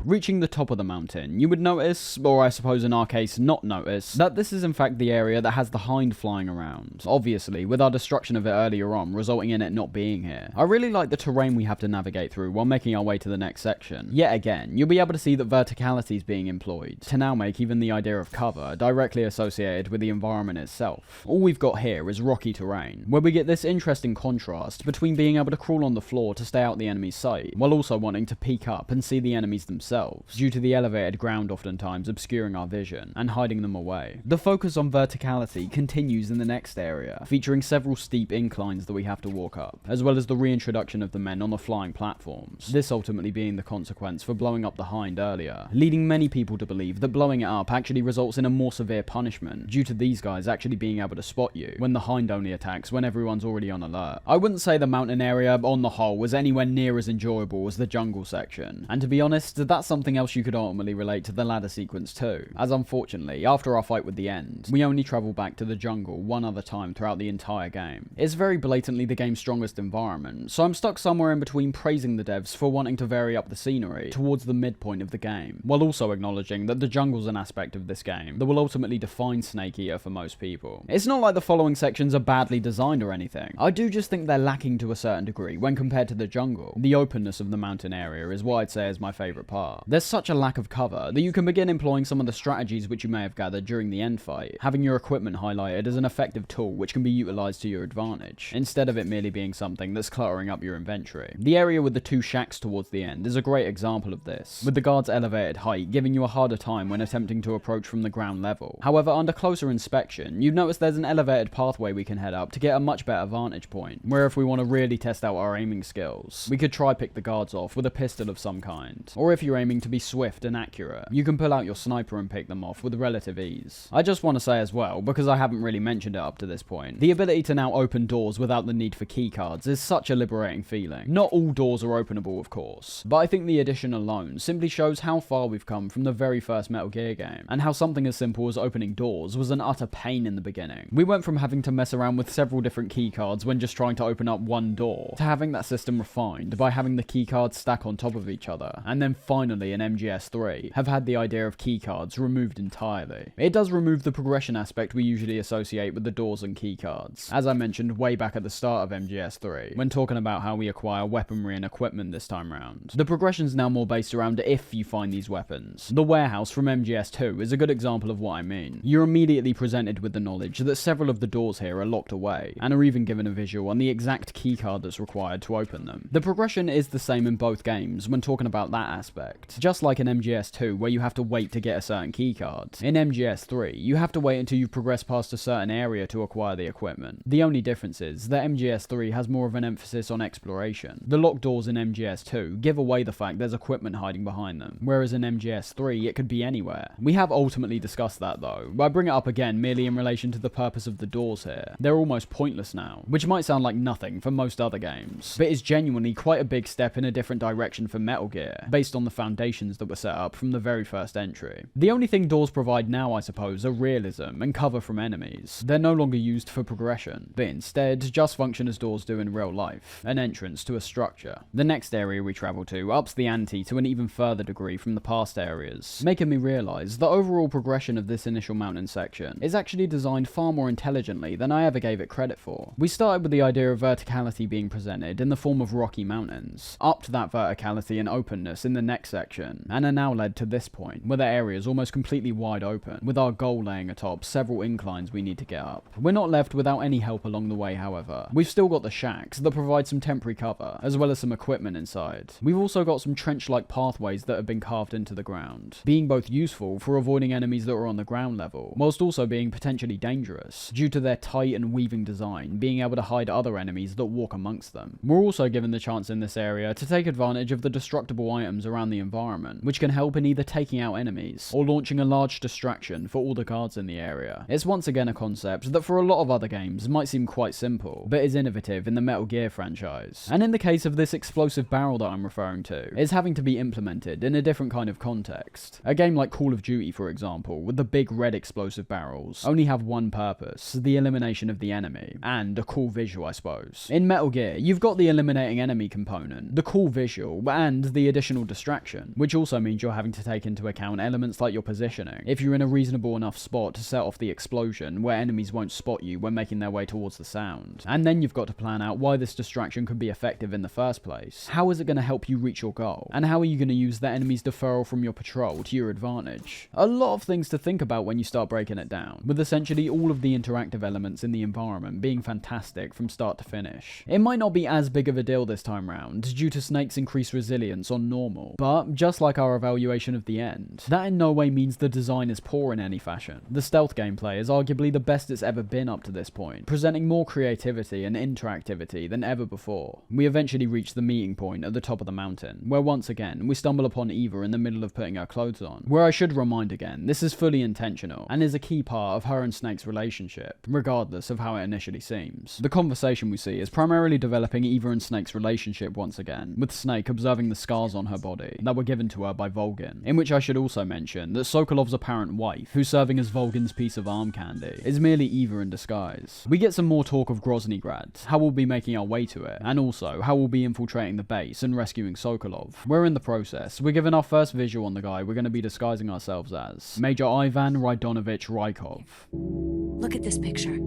Speaker 1: Reaching the top of the mountain, you would notice, or I suppose in our case not notice, that this is in fact the area that has the Hind flying around. Obviously, with our destruction of it earlier on, resulting in it not being here. I really like the terrain we have to navigate through while making our way to the next section. Yet again, you'll be able to see that verticality is being employed, to now make even the idea of cover directly associated with the environment itself. All we've got here is rocky terrain, where we get this interesting contrast between being able to crawl on the floor to stay out the enemy's sight, while also wanting to peek up and see the enemies themselves, due to the elevated ground oftentimes obscuring our vision and hiding them away. The focus on verticality continues in the next area, featuring several steep inclines that we have to walk up, as well as the reintroduction of the men on the flying platforms, this ultimately being the consequence for blowing up the Hind earlier, leading many people to believe that blowing it up actually results in a more severe punishment, due to these guys actually being able to spot you, when the Hind only attacks when everyone's already on alert. I wouldn't say the mountain area, on the whole, was anywhere near as enjoyable as the jungle section, and to be honest, that's something else you could ultimately relate to the ladder sequence too, as unfortunately, after our fight with the End, we only travel back to the jungle one other time throughout the entire game. It's very blatantly the game's strongest environment, so I'm stuck somewhere in between praising the devs for wanting to vary up the scenery towards the midpoint of the game, while also acknowledging that the jungle's an aspect of this game that will ultimately define Snake Eater for most people. It's not like the following sections are badly designed or anything, I do just think they're lacking to a certain degree when compared to the jungle. The openness of the mountain area is what I'd say is my favourite part. There's such a lack of cover that you can begin employing some of the strategies which you may have gathered during the End fight, having your equipment highlighted as an effective tool which can be utilised to your advantage, instead of it merely being something that's cluttering up your inventory. The area with the two shacks towards the end is a great example of this, with the guard's elevated height giving you a harder time when attempting to approach from the ground level. However, under closer inspection, you'd notice there's an elevated pathway we can head up to get a much better vantage point, where if we want to really test out our aiming skills, we could try pick the guards off with a pistol of some kind, or if you're aiming to be swift and accurate. You can pull out your sniper and pick them off with relative ease. I just want to say as well, because I haven't really mentioned it up to this point, the ability to now open doors without the need for keycards is such a liberating feeling. Not all doors are openable, of course, but I think the addition alone simply shows how far we've come from the very first Metal Gear game, and how something as simple as opening doors was an utter pain in the beginning. We went from having to mess around with several different keycards when just trying to open up one door, to having that system refined by having the keycards stack on top of each other, and then finally in MGS3 have had the idea of keycards removed entirely. It does remove the progression aspect we usually associate with the doors and keycards, as I mentioned way back at the start of MGS3, when talking about how we acquire weaponry and equipment this time round. The progression's now more based around if you find these weapons. The warehouse from MGS2 is a good example of what I mean. You're immediately presented with the knowledge that several of the doors here are locked away, and are even given a visual on the exact keycard that's required to open them. The progression is the same in both games when talking about that aspect, just like in MGS2 where you have to wait to get a certain keycard. In MGS3, you have to wait until you've progressed past a certain area to acquire the equipment. The only difference is that MGS3 has more of an emphasis on exploration. The locked doors in MGS2 give away the fact there's equipment hiding behind them, whereas in MGS3 it could be anywhere. We have ultimately discussed that though. I bring it up again merely in relation to the purpose of the doors here. They're almost pointless now, which might sound like nothing for most other games, but is genuinely quite a big step in a different direction for Metal Gear, based on the foundations that were set up from the very first entry. The only thing doors provide now, I suppose, are realism and cover from enemies. They're no longer used for progression, but instead just function as doors do in real life, an entrance to a structure. The next area we travel to ups the ante to an even further degree from the past areas, making me realise the overall progression of this initial mountain section is actually designed far more intelligently than I ever gave it credit for. We started with the idea of verticality being presented in the form of rocky mountains, upped that verticality and openness in the next section, and are now led to this point, where the area is almost completely wide open, with our goal laying atop several inclines we need to get up. We're not left without any help along the way, however. We've still got the shacks that provide some temporary cover, as well as some equipment inside. We've also got some trench-like pathways that have been carved into the ground, being both useful for avoiding enemies that are on the ground level, whilst also being potentially dangerous, due to their tight and weaving design, being able to hide other enemies that walk amongst them. We're also given the chance in this area to take advantage of the destructible items around the environment, which can help in either taking out enemies, or launching a large distraction for all the guards in the area. It's once again a concept that for a lot of other games might seem quite simple, but is innovative in the Metal Gear franchise. And in the case of this explosive barrel that I'm referring to, it's having to be implemented in a different kind of context. A game like Call of Duty, for example, with the big red explosive barrels, only have one purpose, the elimination of the enemy, and a cool visual, I suppose. In Metal Gear, you've got the eliminating enemy component, the cool visual, and the additional distraction, which also means you're having to take into account elements like your positioning. If you're in a reasonable enough spot to set off the explosion where enemies won't spot you when making their way towards the sound. And then you've got to plan out why this distraction could be effective in the first place. How is it going to help you reach your goal? And how are you going to use the enemy's deferral from your patrol to your advantage? A lot of things to think about when you start breaking it down, with essentially all of the interactive elements in the environment being fantastic from start to finish. It might not be as big of a deal this time round, due to Snake's increased resilience on normal, but just like our evaluation of the end, that in no way means the design is poor in any fashion. The stealth gameplay is arguably the best it's ever been up to this point, presenting more creativity and interactivity than ever before. We eventually reach the meeting point at the top of the mountain, where once again we stumble upon Eva in the middle of putting her clothes on, where I should remind again, this is fully intentional, and is a key part of her and Snake's relationship, regardless of how it initially seems. The conversation we see is primarily developing Eva and Snake's relationship once again, with Snake observing the scars on her body that were given to her by Volgin, in which I should also mention that Sokolov's apparent wife, who's serving as Volgin's piece of arm candy, is merely Eva in disguise. We get some more talk of Groznygrad, how we'll be making our way to it, and also how we'll be infiltrating the base and rescuing Sokolov. Where in the process, we're given our first visual on the guy we're going to be disguising ourselves as, Major Ivan Rydonovich Rykov.
Speaker 10: Look at this picture.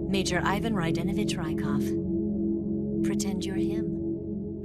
Speaker 10: Major Ivan Rydenovich Rykov. Pretend you're him.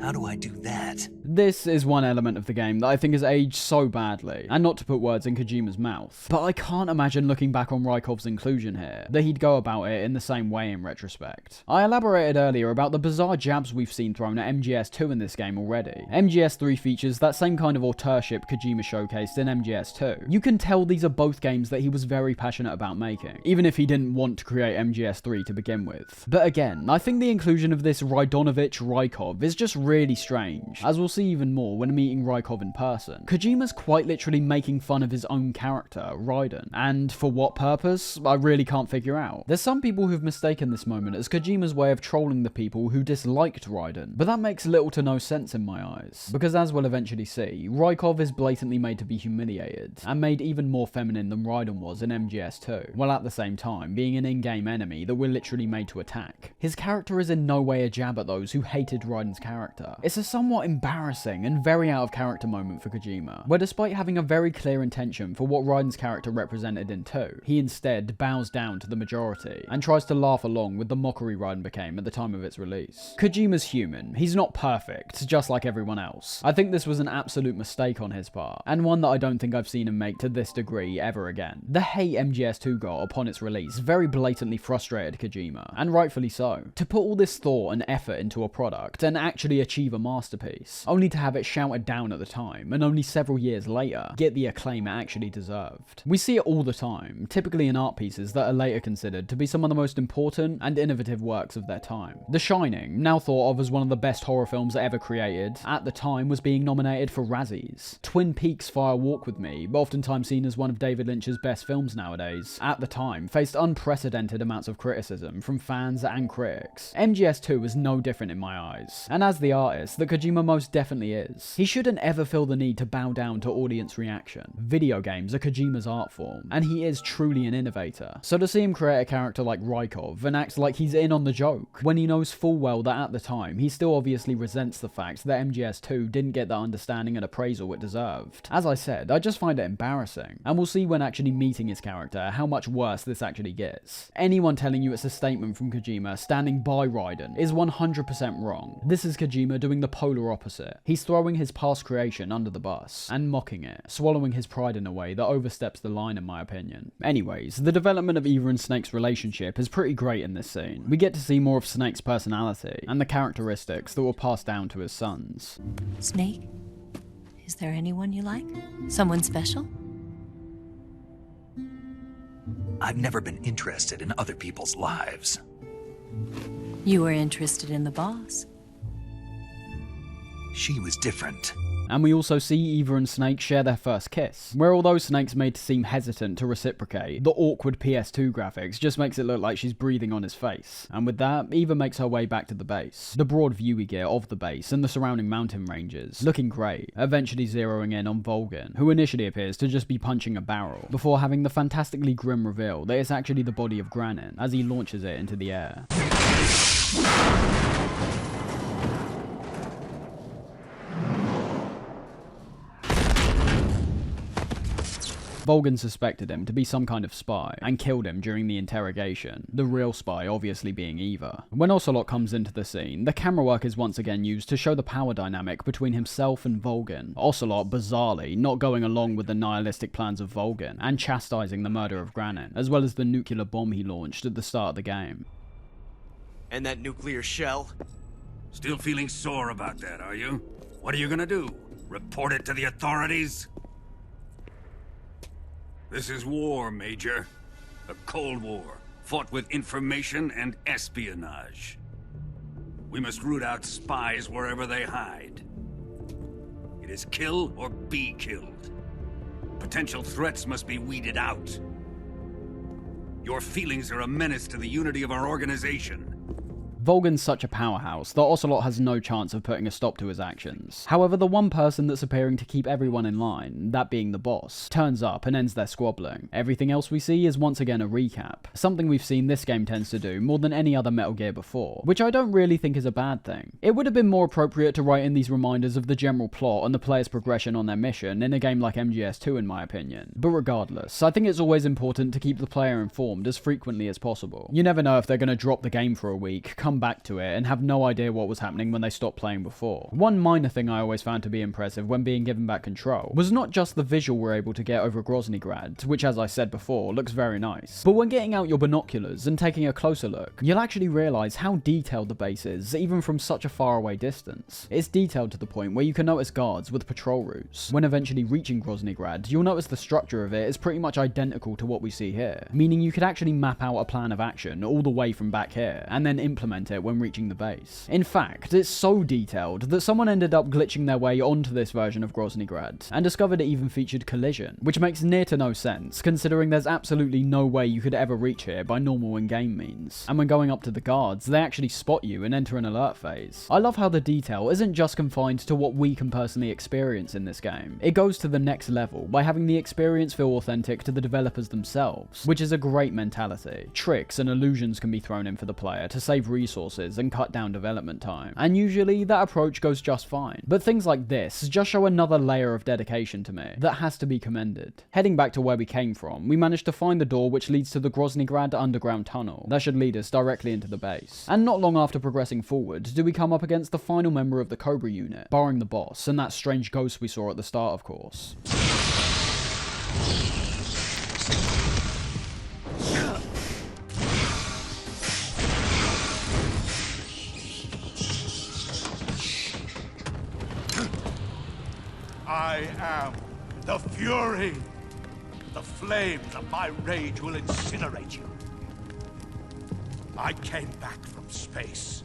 Speaker 5: How do I do that?
Speaker 1: This is one element of the game that I think has aged so badly, and not to put words in Kojima's mouth, but I can't imagine looking back on Rykov's inclusion here, that he'd go about it in the same way in retrospect. I elaborated earlier about the bizarre jabs we've seen thrown at MGS2 in this game already. MGS3 features that same kind of auteurship Kojima showcased in MGS2. You can tell these are both games that he was very passionate about making, even if he didn't want to create MGS3 to begin with. But again, I think the inclusion of this Rydonovich Rykov is just really strange, as we'll see even more when meeting Rykov in person. Kojima's quite literally making fun of his own character, Raiden, and for what purpose, I really can't figure out. There's some people who've mistaken this moment as Kojima's way of trolling the people who disliked Raiden, but that makes little to no sense in my eyes, because as we'll eventually see, Rykov is blatantly made to be humiliated, and made even more feminine than Raiden was in MGS2, while at the same time being an in-game enemy that we're literally made to attack. His character is in no way a jab at those who hated Raiden's character. It's a somewhat embarrassing and very out of character moment for Kojima, where despite having a very clear intention for what Raiden's character represented in 2, he instead bows down to the majority, and tries to laugh along with the mockery Raiden became at the time of its release. Kojima's human, he's not perfect, just like everyone else. I think this was an absolute mistake on his part, and one that I don't think I've seen him make to this degree ever again. The hate MGS2 got upon its release very blatantly frustrated Kojima, and rightfully so. To put all this thought and effort into a product and actually achieve a masterpiece, only to have it shouted down at the time, and only several years later, get the acclaim it actually deserved. We see it all the time, typically in art pieces that are later considered to be some of the most important and innovative works of their time. The Shining, now thought of as one of the best horror films ever created, at the time was being nominated for Razzies. Twin Peaks' Fire Walk With Me, oftentimes seen as one of David Lynch's best films nowadays, at the time faced unprecedented amounts of criticism from fans and critics. MGS2 was no different in my eyes, and as the artist that Kojima most definitely is, he shouldn't ever feel the need to bow down to audience reaction. Video games are Kojima's art form, and he is truly an innovator. So to see him create a character like Rykov and act like he's in on the joke, when he knows full well that at the time he still obviously resents the fact that MGS2 didn't get the understanding and appraisal it deserved. As I said, I just find it embarrassing, and we'll see when actually meeting his character how much worse this actually gets. Anyone telling you it's a statement from Kojima standing by Raiden is 100% wrong. This is Kojima doing the polar opposite. He's throwing his past creation under the bus and mocking it, swallowing his pride in a way that oversteps the line in my opinion. Anyways, the development of Eva and Snake's relationship is pretty great in this scene. We get to see more of Snake's personality and the characteristics that were passed down to his sons.
Speaker 10: Snake? Is there anyone you like? Someone special?
Speaker 18: I've never been interested in other people's lives.
Speaker 10: You were interested in the boss.
Speaker 18: She was different.
Speaker 1: And we also see Eva and Snake share their first kiss, where although Snake's made to seem hesitant to reciprocate, the awkward PS2 graphics just makes it look like she's breathing on his face. And with that, Eva makes her way back to the base, the broad view we get of the base and the surrounding mountain ranges, looking great, eventually zeroing in on Volgin, who initially appears to just be punching a barrel, before having the fantastically grim reveal that it's actually the body of Granin as he launches it into the air. Volgin suspected him to be some kind of spy, and killed him during the interrogation, the real spy obviously being Eva. When Ocelot comes into the scene, the camera work is once again used to show the power dynamic between himself and Volgin, Ocelot bizarrely not going along with the nihilistic plans of Volgin, and chastising the murder of Granin, as well as the nuclear bomb he launched at the start of the game.
Speaker 22: And that nuclear shell?
Speaker 3: Still feeling sore about that, are you? What are you gonna do? Report it to the authorities? This is war, Major. A Cold War, fought with information and espionage. We must root out spies wherever they hide. It is kill or be killed. Potential threats must be weeded out. Your feelings are a menace to the unity of our organization.
Speaker 1: Volgin's such a powerhouse that Ocelot has no chance of putting a stop to his actions. However, the one person that's appearing to keep everyone in line, that being the boss, turns up and ends their squabbling. Everything else we see is once again a recap, something we've seen this game tends to do more than any other Metal Gear before, which I don't really think is a bad thing. It would have been more appropriate to write in these reminders of the general plot and the player's progression on their mission in a game like MGS2 in my opinion. But regardless, I think it's always important to keep the player informed as frequently as possible. You never know if they're going to drop the game for a week, come back to it, and have no idea what was happening when they stopped playing before. One minor thing I always found to be impressive when being given back control was not just the visual we're able to get over Groznygrad, which as I said before, looks very nice, but when getting out your binoculars and taking a closer look, you'll actually realise how detailed the base is, even from such a far away distance. It's detailed to the point where you can notice guards with patrol routes. When eventually reaching Groznygrad, you'll notice the structure of it is pretty much identical to what we see here, meaning you could actually map out a plan of action all the way from back here, and then implement document it when reaching the base. In fact, it's so detailed that someone ended up glitching their way onto this version of Groznygrad, and discovered it even featured collision, which makes near to no sense considering there's absolutely no way you could ever reach here by normal in-game means. And when going up to the guards, they actually spot you and enter an alert phase. I love how the detail isn't just confined to what we can personally experience in this game. It goes to the next level by having the experience feel authentic to the developers themselves, which is a great mentality. Tricks and illusions can be thrown in for the player to save resources and cut down development time, and usually that approach goes just fine. But things like this just show another layer of dedication to me that has to be commended. Heading back to where we came from, we managed to find the door which leads to the Groznygrad underground tunnel. That should lead us directly into the base. And not long after progressing forward, do we come up against the final member of the Cobra unit, barring the boss, and that strange ghost we saw at the start, of course.
Speaker 9: I am the Fury. The flames of my rage will incinerate you. I came back from space.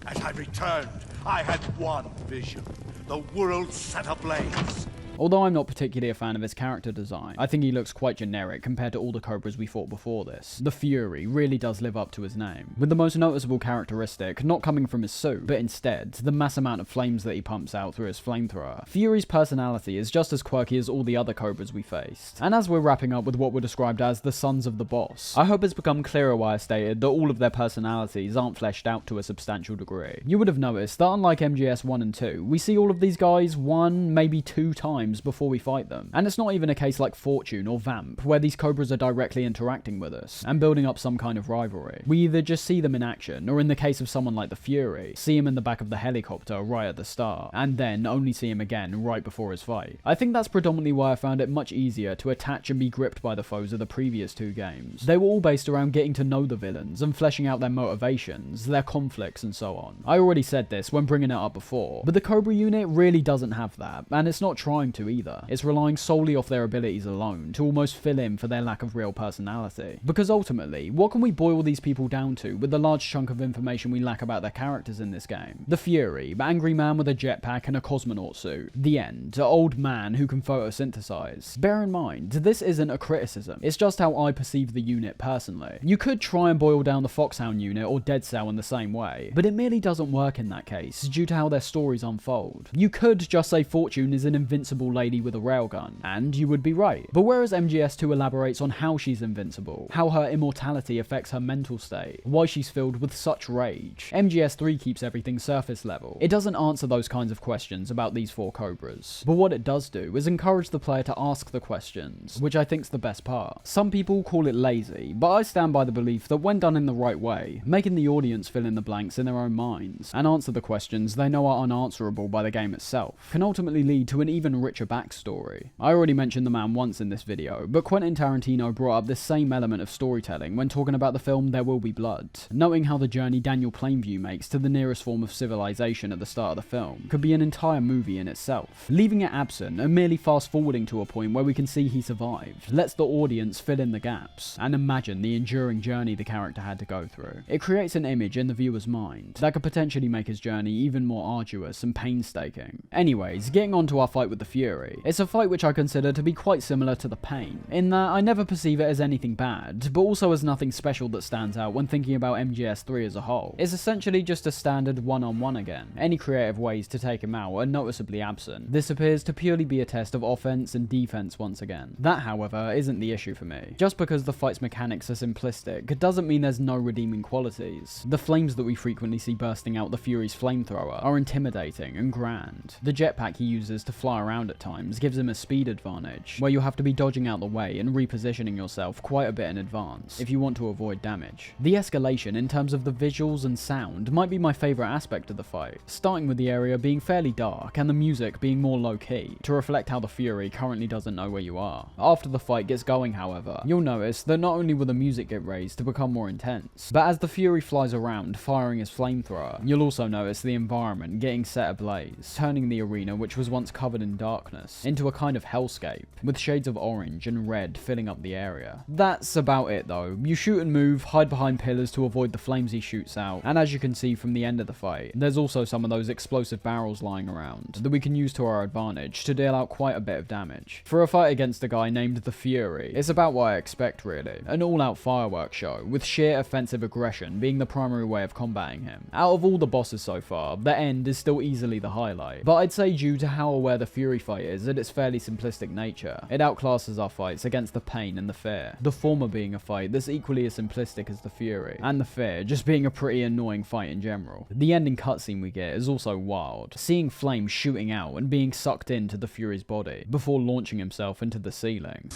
Speaker 9: As I returned, I had one vision. The world set ablaze.
Speaker 1: Although I'm not particularly a fan of his character design, I think he looks quite generic compared to all the Cobras we fought before this. The Fury really does live up to his name, with the most noticeable characteristic not coming from his suit, but instead the mass amount of flames that he pumps out through his flamethrower. Fury's personality is just as quirky as all the other Cobras we faced. And as we're wrapping up with what were described as the Sons of the Boss, I hope it's become clearer why I stated that all of their personalities aren't fleshed out to a substantial degree. You would have noticed that unlike MGS 1 and 2, we see all of these guys one, maybe two times before we fight them. And it's not even a case like Fortune or Vamp, where these Cobras are directly interacting with us and building up some kind of rivalry. We either just see them in action, or in the case of someone like the Fury, see him in the back of the helicopter right at the start, and then only see him again right before his fight. I think that's predominantly why I found it much easier to attach and be gripped by the foes of the previous two games. They were all based around getting to know the villains and fleshing out their motivations, their conflicts, and so on. I already said this when bringing it up before, but the Cobra unit really doesn't have that, and it's not trying to either. It's relying solely off their abilities alone to almost fill in for their lack of real personality. Because ultimately, what can we boil these people down to with the large chunk of information we lack about their characters in this game? The Fury, angry man with a jetpack and a cosmonaut suit. The End, an old man who can photosynthesize. Bear in mind, this isn't a criticism, it's just how I perceive the unit personally. You could try and boil down the Foxhound unit or Dead Cell in the same way, but it merely doesn't work in that case due to how their stories unfold. You could just say Fortune is an invincible lady with a railgun, and you would be right. But whereas MGS2 elaborates on how she's invincible, how her immortality affects her mental state, why she's filled with such rage, MGS3 keeps everything surface level. It doesn't answer those kinds of questions about these four Cobras. But what it does do is encourage the player to ask the questions, which I think's the best part. Some people call it lazy, but I stand by the belief that when done in the right way, making the audience fill in the blanks in their own minds, and answer the questions they know are unanswerable by the game itself, can ultimately lead to an even richer backstory. I already mentioned the man once in this video, but Quentin Tarantino brought up this same element of storytelling when talking about the film There Will Be Blood, noting how the journey Daniel Plainview makes to the nearest form of civilization at the start of the film could be an entire movie in itself. Leaving it absent and merely fast forwarding to a point where we can see he survived lets the audience fill in the gaps and imagine the enduring journey the character had to go through. It creates an image in the viewer's mind that could potentially make his journey even more arduous and painstaking. Anyways, getting on to our fight with the Fury. It's a fight which I consider to be quite similar to the Pain, in that I never perceive it as anything bad, but also as nothing special that stands out when thinking about MGS3 as a whole. It's essentially just a standard one-on-one again. Any creative ways to take him out are noticeably absent. This appears to purely be a test of offense and defense once again. That, however, isn't the issue for me. Just because the fight's mechanics are simplistic doesn't mean there's no redeeming qualities. The flames that we frequently see bursting out the Fury's flamethrower are intimidating and grand. The jetpack he uses to fly around at times gives him a speed advantage, where you have to be dodging out the way and repositioning yourself quite a bit in advance if you want to avoid damage. The escalation in terms of the visuals and sound might be my favourite aspect of the fight, starting with the area being fairly dark and the music being more low-key, to reflect how the Fury currently doesn't know where you are. After the fight gets going, however, you'll notice that not only will the music get raised to become more intense, but as the Fury flies around firing his flamethrower, you'll also notice the environment getting set ablaze, turning the arena which was once covered in darkness darkness into a kind of hellscape, with shades of orange and red filling up the area. That's about it though. You shoot and move, hide behind pillars to avoid the flames he shoots out, and as you can see from the end of the fight, there's also some of those explosive barrels lying around that we can use to our advantage to deal out quite a bit of damage. For a fight against a guy named the Fury, it's about what I expect really, an all-out fireworks show, with sheer offensive aggression being the primary way of combating him. Out of all the bosses so far, the end is still easily the highlight, but I'd say due to how aware the Fury fight is at its fairly simplistic nature, it outclasses our fights against the pain and the fear, the former being a fight that's equally as simplistic as the Fury, and the fear just being a pretty annoying fight in general. The ending cutscene we get is also wild, seeing flames shooting out and being sucked into the Fury's body, before launching himself into the ceiling.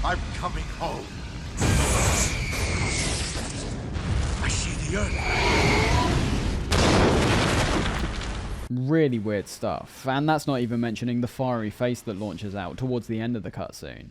Speaker 9: I'm coming home. I see the earth.
Speaker 1: Really weird stuff, and that's not even mentioning the fiery face that launches out towards the end of the cutscene.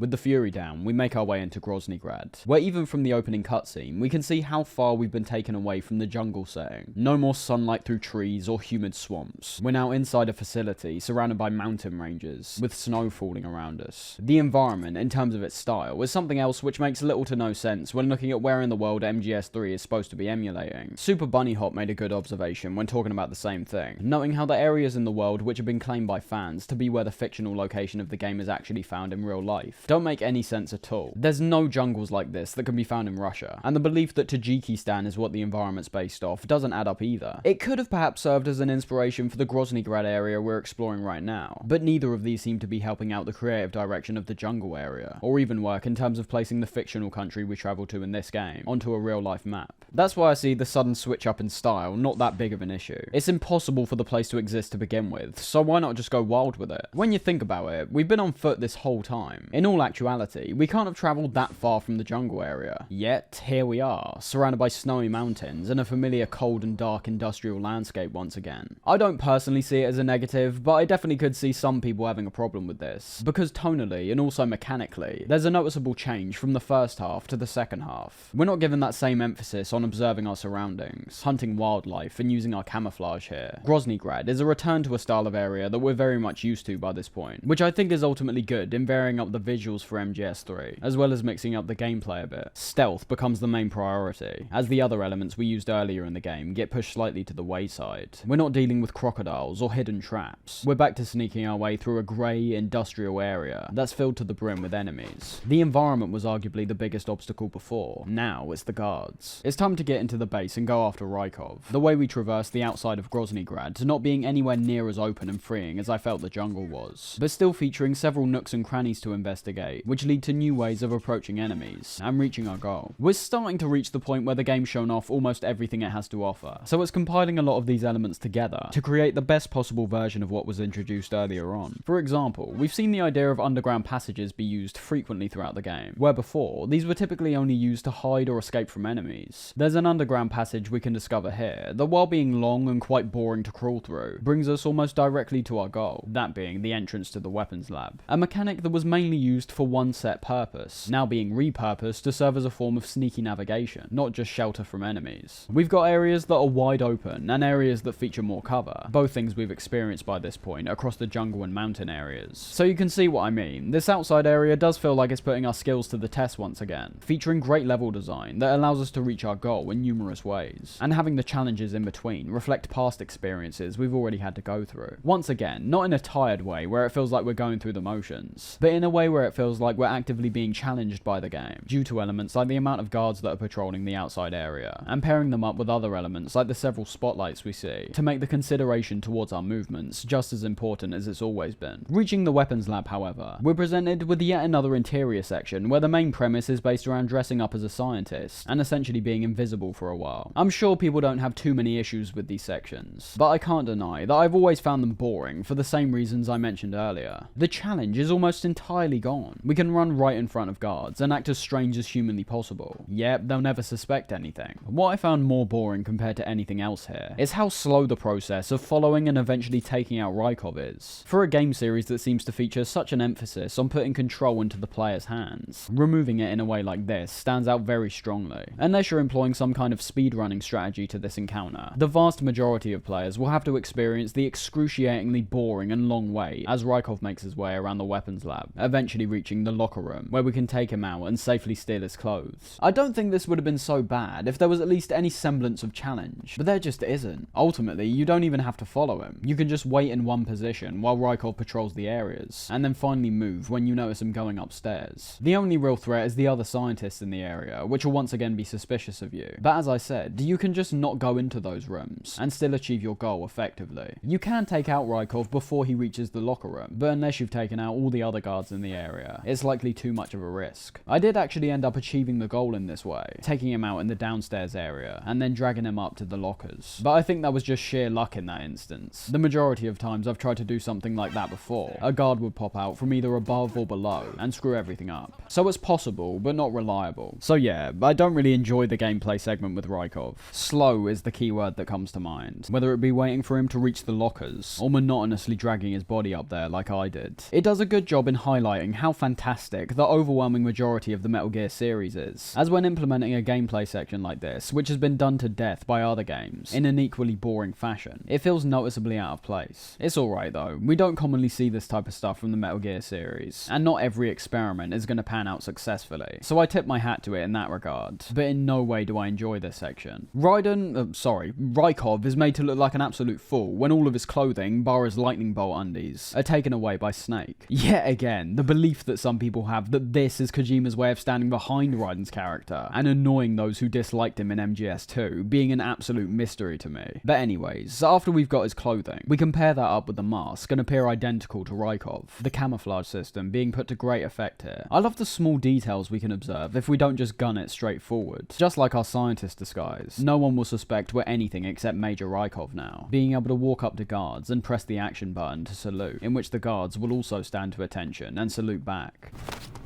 Speaker 1: With the Fury down, we make our way into Groznygrad, where even from the opening cutscene, we can see how far we've been taken away from the jungle setting. No more sunlight through trees or humid swamps. We're now inside a facility surrounded by mountain ranges, with snow falling around us. The environment, in terms of its style, is something else which makes little to no sense when looking at where in the world MGS3 is supposed to be emulating. Super Bunny Hop made a good observation when talking about the same thing, noting how the areas in the world which have been claimed by fans to be where the fictional location of the game is actually found in real life don't make any sense at all. There's no jungles like this that can be found in Russia, and the belief that Tajikistan is what the environment's based off doesn't add up either. It could have perhaps served as an inspiration for the Groznygrad area we're exploring right now, but neither of these seem to be helping out the creative direction of the jungle area, or even work in terms of placing the fictional country we travel to in this game onto a real-life map. That's why I see the sudden switch up in style not that big of an issue. It's impossible for the place to exist to begin with, so why not just go wild with it? When you think about it, we've been on foot this whole time. In all actuality, we can't have travelled that far from the jungle area. Yet, here we are, surrounded by snowy mountains and a familiar cold and dark industrial landscape once again. I don't personally see it as a negative, but I definitely could see some people having a problem with this, because tonally and also mechanically, there's a noticeable change from the first half to the second half. We're not given that same emphasis on observing our surroundings, hunting wildlife and using our camouflage here. Groznygrad is a return to a style of area that we're very much used to by this point, which I think is ultimately good in varying up the visuals for MGS3, as well as mixing up the gameplay a bit. Stealth becomes the main priority, as the other elements we used earlier in the game get pushed slightly to the wayside. We're not dealing with crocodiles or hidden traps. We're back to sneaking our way through a grey, industrial area that's filled to the brim with enemies. The environment was arguably the biggest obstacle before. Now it's the guards. It's time to get into the base and go after Rykov. The way we traverse the outside of Groznygrad not being anywhere near as open and freeing as I felt the jungle was, but still featuring several nooks and crannies to investigate, which lead to new ways of approaching enemies and reaching our goal. We're starting to reach the point where the game's shown off almost everything it has to offer, so it's compiling a lot of these elements together to create the best possible version of what was introduced earlier on. For example, we've seen the idea of underground passages be used frequently throughout the game, where before, these were typically only used to hide or escape from enemies. There's an underground passage we can discover here that, while being long and quite boring to crawl through, brings us almost directly to our goal, that being the entrance to the weapons lab. A mechanic that was mainly used for one set purpose, now being repurposed to serve as a form of sneaky navigation, not just shelter from enemies. We've got areas that are wide open and areas that feature more cover, both things we've experienced by this point across the jungle and mountain areas. So you can see what I mean. This outside area does feel like it's putting our skills to the test once again, featuring great level design that allows us to reach our goal in numerous ways, and having the challenges in between reflect past experiences we've already had to go through. Once again, not in a tired way where it feels like we're going through the motions, but in a way where it feels like we're actively being challenged by the game, due to elements like the amount of guards that are patrolling the outside area, and pairing them up with other elements like the several spotlights we see, to make the consideration towards our movements just as important as it's always been. Reaching the weapons lab, however, we're presented with yet another interior section where the main premise is based around dressing up as a scientist, and essentially being invisible for a while. I'm sure people don't have too many issues with these sections, but I can't deny that I've always found them boring for the same reasons I mentioned earlier. The challenge is almost entirely gone. We can run right in front of guards and act as strange as humanly possible. Yep, they'll never suspect anything. What I found more boring compared to anything else here is how slow the process of following and eventually taking out Rykov is. For a game series that seems to feature such an emphasis on putting control into the player's hands, removing it in a way like this stands out very strongly. Unless you're employing some kind of speedrunning strategy to this encounter, the vast majority of players will have to experience the excruciatingly boring and long wait as Rykov makes his way around the weapons lab, eventually reaching the locker room, where we can take him out and safely steal his clothes. I don't think this would have been so bad if there was at least any semblance of challenge, but there just isn't. Ultimately, you don't even have to follow him. You can just wait in one position while Rykov patrols the areas, and then finally move when you notice him going upstairs. The only real threat is the other scientists in the area, which will once again be suspicious of you. But as I said, you can just not go into those rooms, and still achieve your goal effectively. You can take out Rykov before he reaches the locker room, but unless you've taken out all the other guards in the area, it's likely too much of a risk. I did actually end up achieving the goal in this way, taking him out in the downstairs area, and then dragging him up to the lockers. But I think that was just sheer luck in that instance. The majority of times I've tried to do something like that before, a guard would pop out from either above or below, and screw everything up. So it's possible, but not reliable. So yeah, I don't really enjoy the gameplay segment with Rykov. Slow is the key word that comes to mind, whether it be waiting for him to reach the lockers, or monotonously dragging his body up there like I did. It does a good job in highlighting how fantastic the overwhelming majority of the Metal Gear series is, as when implementing a gameplay section like this, which has been done to death by other games, in an equally boring fashion, it feels noticeably out of place. It's alright though, we don't commonly see this type of stuff from the Metal Gear series, and not every experiment is going to pan out successfully, so I tip my hat to it in that regard, but in no way do I enjoy this section. Rykov is made to look like an absolute fool when all of his clothing, bar his lightning bolt undies, are taken away by Snake. Yet again, the belief that some people have that this is Kojima's way of standing behind Raiden's character, and annoying those who disliked him in MGS2, being an absolute mystery to me. But anyways, after we've got his clothing, we can pair that up with the mask and appear identical to Rykov, the camouflage system being put to great effect here. I love the small details we can observe if we don't just gun it straight forward. Just like our scientist disguise, no one will suspect we're anything except Major Rykov now, being able to walk up to guards and press the action button to salute, in which the guards will also stand to attention and salute back.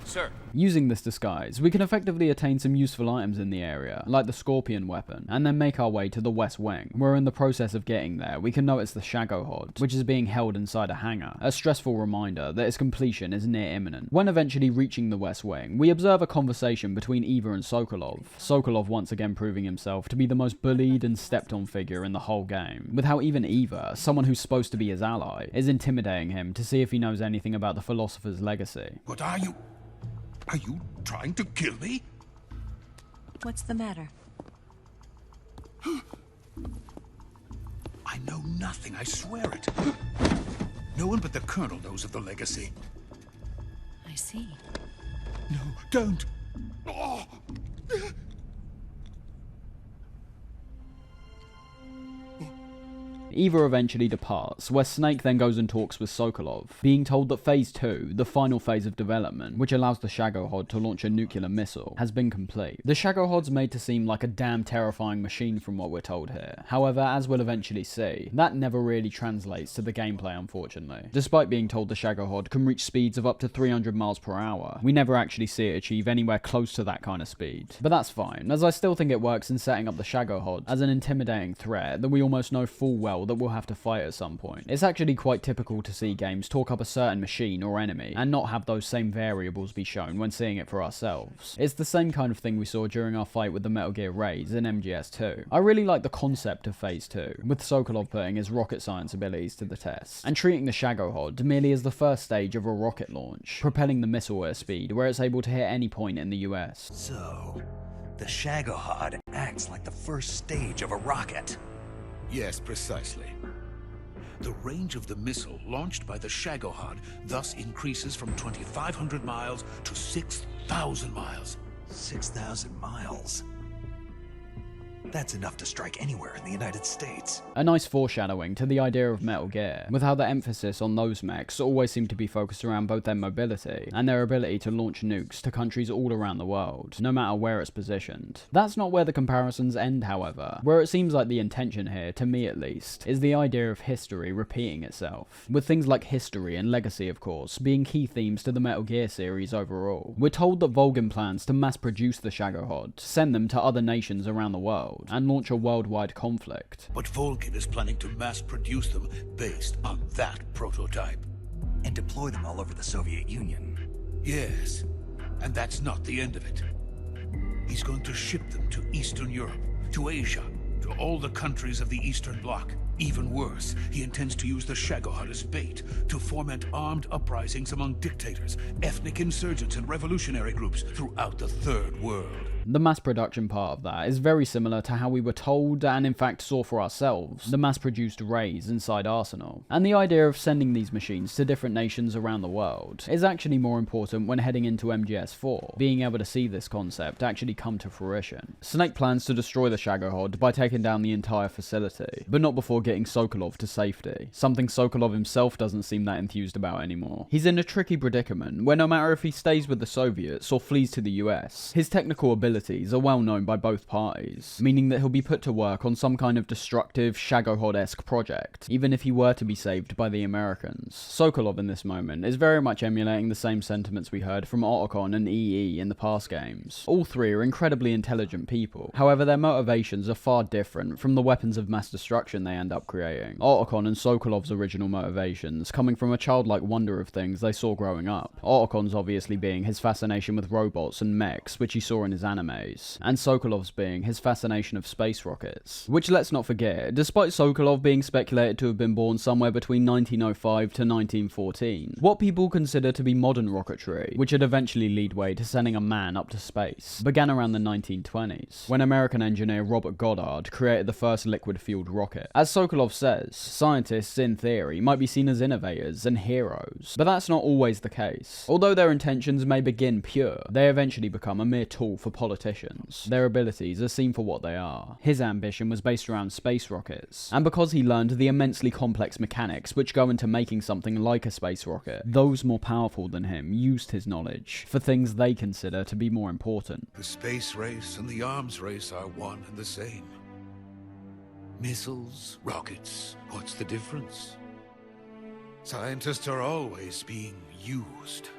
Speaker 2: Sir.
Speaker 1: Using this disguise, we can effectively attain some useful items in the area, like the Scorpion weapon, and then make our way to the West Wing, where in the process of getting there, we can notice the Shagohod, which is being held inside a hangar, a stressful reminder that its completion is near imminent. When eventually reaching the West Wing, we observe a conversation between Eva and Sokolov, Sokolov once again proving himself to be the most bullied and stepped on figure in the whole game, with how even Eva, someone who's supposed to be his ally, is intimidating him to see if he knows anything about the Philosopher's legacy.
Speaker 6: What are you? Are you trying to kill me?
Speaker 10: What's the matter?
Speaker 6: I know nothing, I swear it. No one but the Colonel knows of the legacy.
Speaker 10: I see.
Speaker 6: No, don't! Oh.
Speaker 1: Eva eventually departs, where Snake then goes and talks with Sokolov, being told that Phase 2, the final phase of development, which allows the Shagohod to launch a nuclear missile, has been complete. The Shagohod's made to seem like a damn terrifying machine from what we're told here. However, as we'll eventually see, that never really translates to the gameplay, unfortunately. Despite being told the Shagohod can reach speeds of up to 300 miles per hour, we never actually see it achieve anywhere close to that kind of speed. But that's fine, as I still think it works in setting up the Shagohod as an intimidating threat that we almost know full well that we'll have to fight at some point. It's actually quite typical to see games talk up a certain machine or enemy and not have those same variables be shown when seeing it for ourselves. It's the same kind of thing we saw during our fight with the Metal Gear raids in MGS2. I really like the concept of Phase 2, with Sokolov putting his rocket science abilities to the test, and treating the Shagohod merely as the first stage of a rocket launch, propelling the missile at a speed where it's able to hit any point in the US.
Speaker 18: So, the Shagohod acts like the first stage of a rocket.
Speaker 6: Yes, precisely. The range of the missile launched by the Shagohod thus increases from 2,500 miles to 6,000 miles.
Speaker 18: 6,000 miles? That's enough to strike anywhere in the United States.
Speaker 1: A nice foreshadowing to the idea of Metal Gear, with how the emphasis on those mechs always seemed to be focused around both their mobility and their ability to launch nukes to countries all around the world, no matter where it's positioned. That's not where the comparisons end, however. Where it seems like the intention here, to me at least, is the idea of history repeating itself, with things like history and legacy, of course, being key themes to the Metal Gear series overall. We're told that Vulcan plans to mass produce the Shagohod, send them to other nations around the world, and launch a worldwide conflict.
Speaker 6: But Vulcan is planning to mass produce them based on that prototype.
Speaker 18: And deploy them all over the Soviet Union.
Speaker 6: Yes, and that's not the end of it. He's going to ship them to Eastern Europe, to Asia, to all the countries of the Eastern Bloc. Even worse, he intends to use the Shagohod as bait to foment armed uprisings among dictators, ethnic insurgents, and revolutionary groups throughout the Third World.
Speaker 1: The mass production part of that is very similar to how we were told, and in fact saw for ourselves, the mass-produced Rays inside Arsenal. And the idea of sending these machines to different nations around the world is actually more important when heading into MGS4, being able to see this concept actually come to fruition. Snake plans to destroy the Shagohod by taking down the entire facility, but not before getting Sokolov to safety, something Sokolov himself doesn't seem that enthused about anymore. He's in a tricky predicament where no matter if he stays with the Soviets or flees to the US, his technical abilities are well known by both parties, meaning that he'll be put to work on some kind of destructive Shagohod-esque project, even if he were to be saved by the Americans. Sokolov in this moment is very much emulating the same sentiments we heard from Otacon and EE in the past games. All three are incredibly intelligent people, however their motivations are far different from the weapons of mass destruction they end up creating. Otacon and Sokolov's original motivations coming from a childlike wonder of things they saw growing up. Otacon's obviously being his fascination with robots and mechs, which he saw in his animes, and Sokolov's being his fascination of space rockets. Which, let's not forget, despite Sokolov being speculated to have been born somewhere between 1905 to 1914, what people consider to be modern rocketry, which would eventually lead way to sending a man up to space, began around the 1920s, when American engineer Robert Goddard created the first liquid-fueled rocket. As Sokolov says, scientists, in theory, might be seen as innovators and heroes, but that's not always the case. Although their intentions may begin pure, they eventually become a mere tool for politicians. Their abilities are seen for what they are. His ambition was based around space rockets, and because he learned the immensely complex mechanics which go into making something like a space rocket, those more powerful than him used his knowledge for things they consider to be more important.
Speaker 6: The space race and the arms race are one and the same. Missiles, rockets, what's the difference? Scientists are always being used.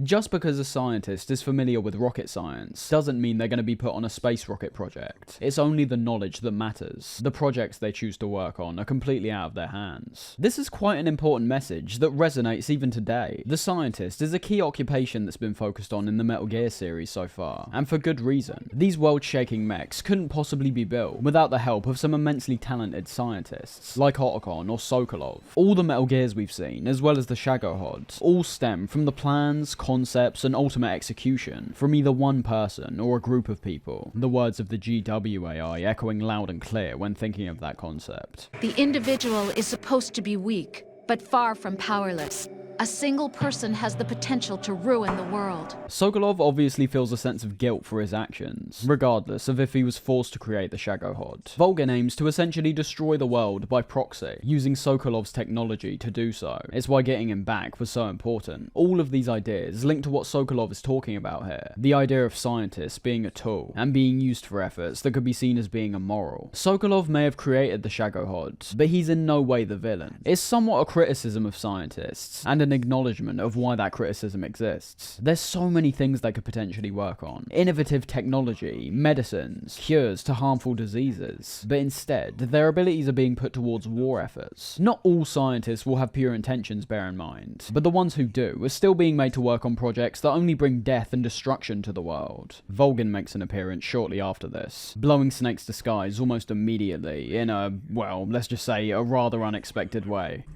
Speaker 1: Just because a scientist is familiar with rocket science doesn't mean they're going to be put on a space rocket project. It's only the knowledge that matters. The projects they choose to work on are completely out of their hands. This is quite an important message that resonates even today. The scientist is a key occupation that's been focused on in the Metal Gear series so far, and for good reason. These world-shaking mechs couldn't possibly be built without the help of some immensely talented scientists, like Otacon or Sokolov. All the Metal Gears we've seen, as well as the Shagohods, all stem from the plans, concepts, and ultimate execution from either one person or a group of people. The words of the GWAI echoing loud and clear when thinking of that concept.
Speaker 11: The individual is supposed to be weak, but far from powerless. A single person has the potential to ruin the world.
Speaker 1: Sokolov obviously feels a sense of guilt for his actions, regardless of if he was forced to create the Shagohod. Vulcan aims to essentially destroy the world by proxy, using Sokolov's technology to do so. It's why getting him back was so important. All of these ideas link to what Sokolov is talking about here, the idea of scientists being a tool, and being used for efforts that could be seen as being immoral. Sokolov may have created the Shagohod, but he's in no way the villain. It's somewhat a criticism of scientists, and an acknowledgement of why that criticism exists. There's so many things they could potentially work on. Innovative technology, medicines, cures to harmful diseases. But instead, their abilities are being put towards war efforts. Not all scientists will have pure intentions, bear in mind, but the ones who do are still being made to work on projects that only bring death and destruction to the world. Vulcan makes an appearance shortly after this, blowing Snake's disguise almost immediately in a, well, let's just say a rather unexpected way.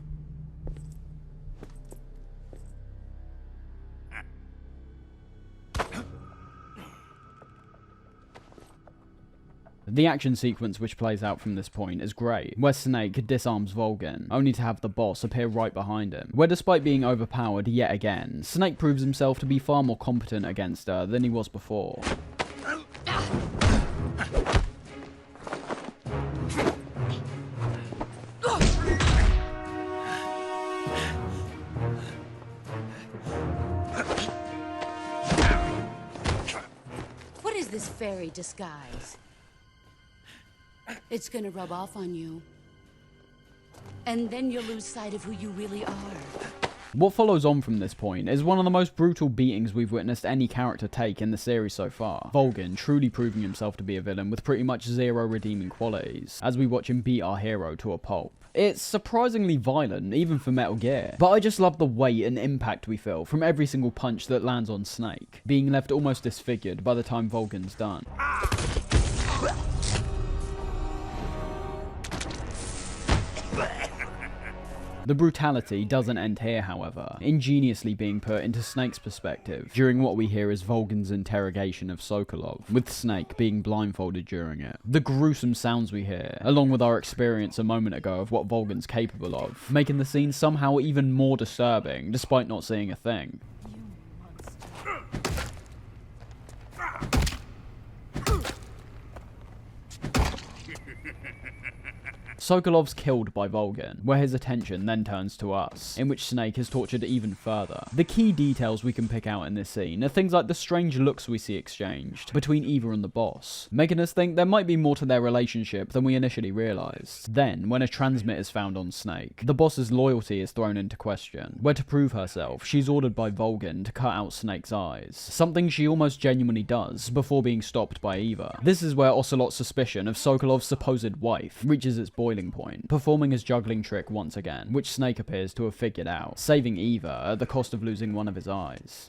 Speaker 1: The action sequence which plays out from this point is great, where Snake disarms Vulcan, only to have the boss appear right behind him, where despite being overpowered yet again, Snake proves himself to be far more competent against her than he was before.
Speaker 13: Use this fairy disguise. It's gonna rub off on you. And then you'll lose sight of who you really are.
Speaker 1: What follows on from this point is one of the most brutal beatings we've witnessed any character take in the series so far. Vulcan truly proving himself to be a villain with pretty much zero redeeming qualities, as we watch him beat our hero to a pulp. It's surprisingly violent, even for Metal Gear, but I just love the weight and impact we feel from every single punch that lands on Snake, being left almost disfigured by the time Vulcan's done. The brutality doesn't end here, however, ingeniously being put into Snake's perspective during what we hear is Vulcan's interrogation of Sokolov, with Snake being blindfolded during it. The gruesome sounds we hear, along with our experience a moment ago of what Vulcan's capable of, making the scene somehow even more disturbing, despite not seeing a thing. Sokolov's killed by Vulcan, where his attention then turns to us, in which Snake is tortured even further. The key details we can pick out in this scene are things like the strange looks we see exchanged between Eva and the boss, making us think there might be more to their relationship than we initially realised. Then, when a transmit is found on Snake, the boss's loyalty is thrown into question, where to prove herself, she's ordered by Vulcan to cut out Snake's eyes, something she almost genuinely does before being stopped by Eva. This is where Ocelot's suspicion of Sokolov's supposed wife reaches its boiling point, performing his juggling trick once again, which Snake appears to have figured out, saving Eva at the cost of losing one of his eyes.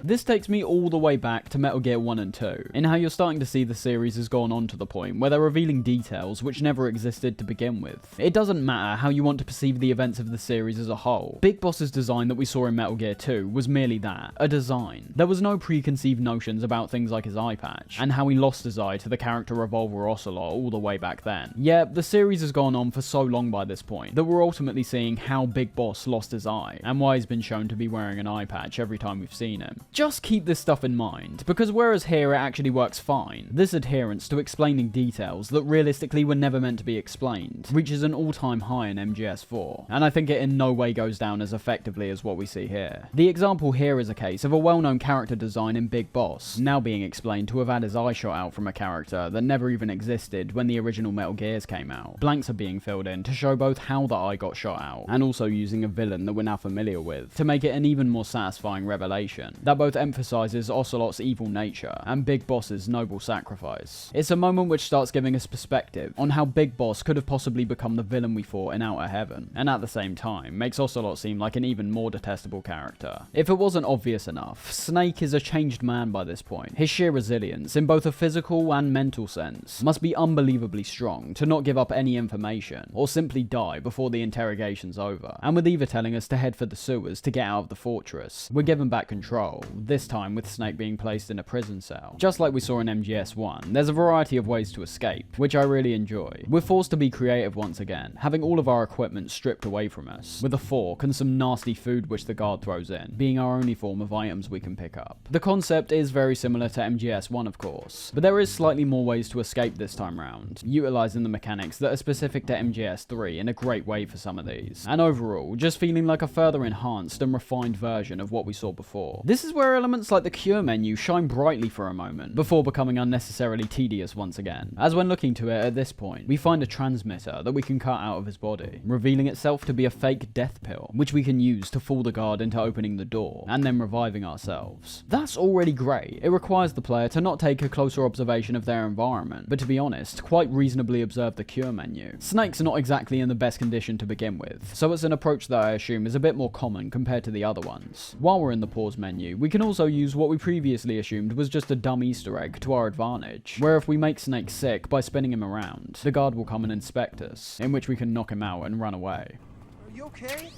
Speaker 1: This takes me all the way back to Metal Gear 1 and 2, in how you're starting to see the series has gone on to the point where they're revealing details which never existed to begin with. It doesn't matter how you want to perceive the events of the series as a whole. Big Boss's design that we saw in Metal Gear 2 was merely that, a design. There was no preconceived notions about things like his eye patch, and how he lost his eye to the character Revolver Ocelot all the way back then. Yet, the series has gone on for so long by this point, that we're ultimately seeing how Big Boss lost his eye, and why he's been shown to be wearing an eye patch every time we've seen him. Just keep this stuff in mind, because whereas here it actually works fine, this adherence to explaining details that realistically were never meant to be explained reaches an all-time high in MGS4, and I think it in no way goes down as effectively as what we see here. The example here is a case of a well-known character design in Big Boss now being explained to have had his eye shot out from a character that never even existed when the original Metal Gears came out. Blanks are being filled in to show both how the eye got shot out, and also using a villain that we're now familiar with, to make it an even more satisfying revelation that both emphasizes Ocelot's evil nature and Big Boss's noble sacrifice. It's a moment which starts giving us perspective on how Big Boss could have possibly become the villain we fought in Outer Heaven, and at the same time makes Ocelot seem like an even more detestable character. If it wasn't obvious enough, Snake is a changed man by this point. His sheer resilience, in both a physical and mental sense, must be unbelievably strong to not give up any information, or simply die before the interrogation's over. And with Eva telling us to head for the sewers to get out of the fortress, we're given back control, this time with Snake being placed in a prison cell. Just like we saw in MGS1, there's a variety of ways to escape, which I really enjoy. We're forced to be creative once again, having all of our equipment stripped away from us, with a fork and some nasty food which the guard throws in, being our only form of items we can pick up. The concept is very similar to MGS1 of course, but there is slightly more ways to escape this time round, utilising the mechanics that are specific to MGS3 in a great way for some of these, and overall, just feeling like a further enhanced and refined version of what we saw before. This is where elements like the cure menu shine brightly for a moment, before becoming unnecessarily tedious once again, as when looking to it at this point, we find a transmitter that we can cut out of his body, revealing itself to be a fake death pill, which we can use to fool the guard into opening the door, and then reviving ourselves. That's already great. It requires the player to not take a closer observation of their environment, but to be honest, quite reasonably observe the cure menu. Snake's not exactly in the best condition to begin with, so it's an approach that I assume is a bit more common compared to the other ones. While we're in the pause menu, we can also use what we previously assumed was just a dumb Easter egg to our advantage, where if we make Snake sick by spinning him around, the guard will come and inspect us, in which we can knock him out and run away.
Speaker 2: Are you okay?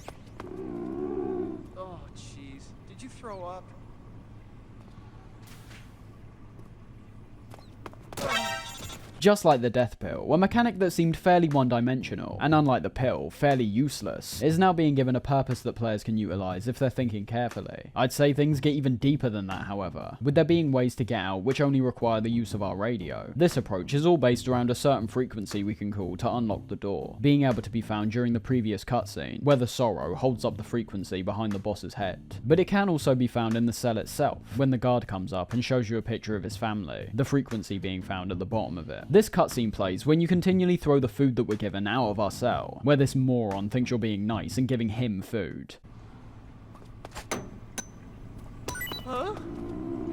Speaker 2: Oh, jeez. Did you throw up?
Speaker 1: Just like the death pill, a mechanic that seemed fairly one-dimensional, and unlike the pill, fairly useless, is now being given a purpose that players can utilize if they're thinking carefully. I'd say things get even deeper than that, however, with there being ways to get out which only require the use of our radio. This approach is all based around a certain frequency we can call to unlock the door, being able to be found during the previous cutscene, where the Sorrow holds up the frequency behind the boss's head. But it can also be found in the cell itself, when the guard comes up and shows you a picture of his family, the frequency being found at the bottom of it. This cutscene plays when you continually throw the food that we're given out of our cell, where this moron thinks you're being nice and giving him food.
Speaker 17: Huh?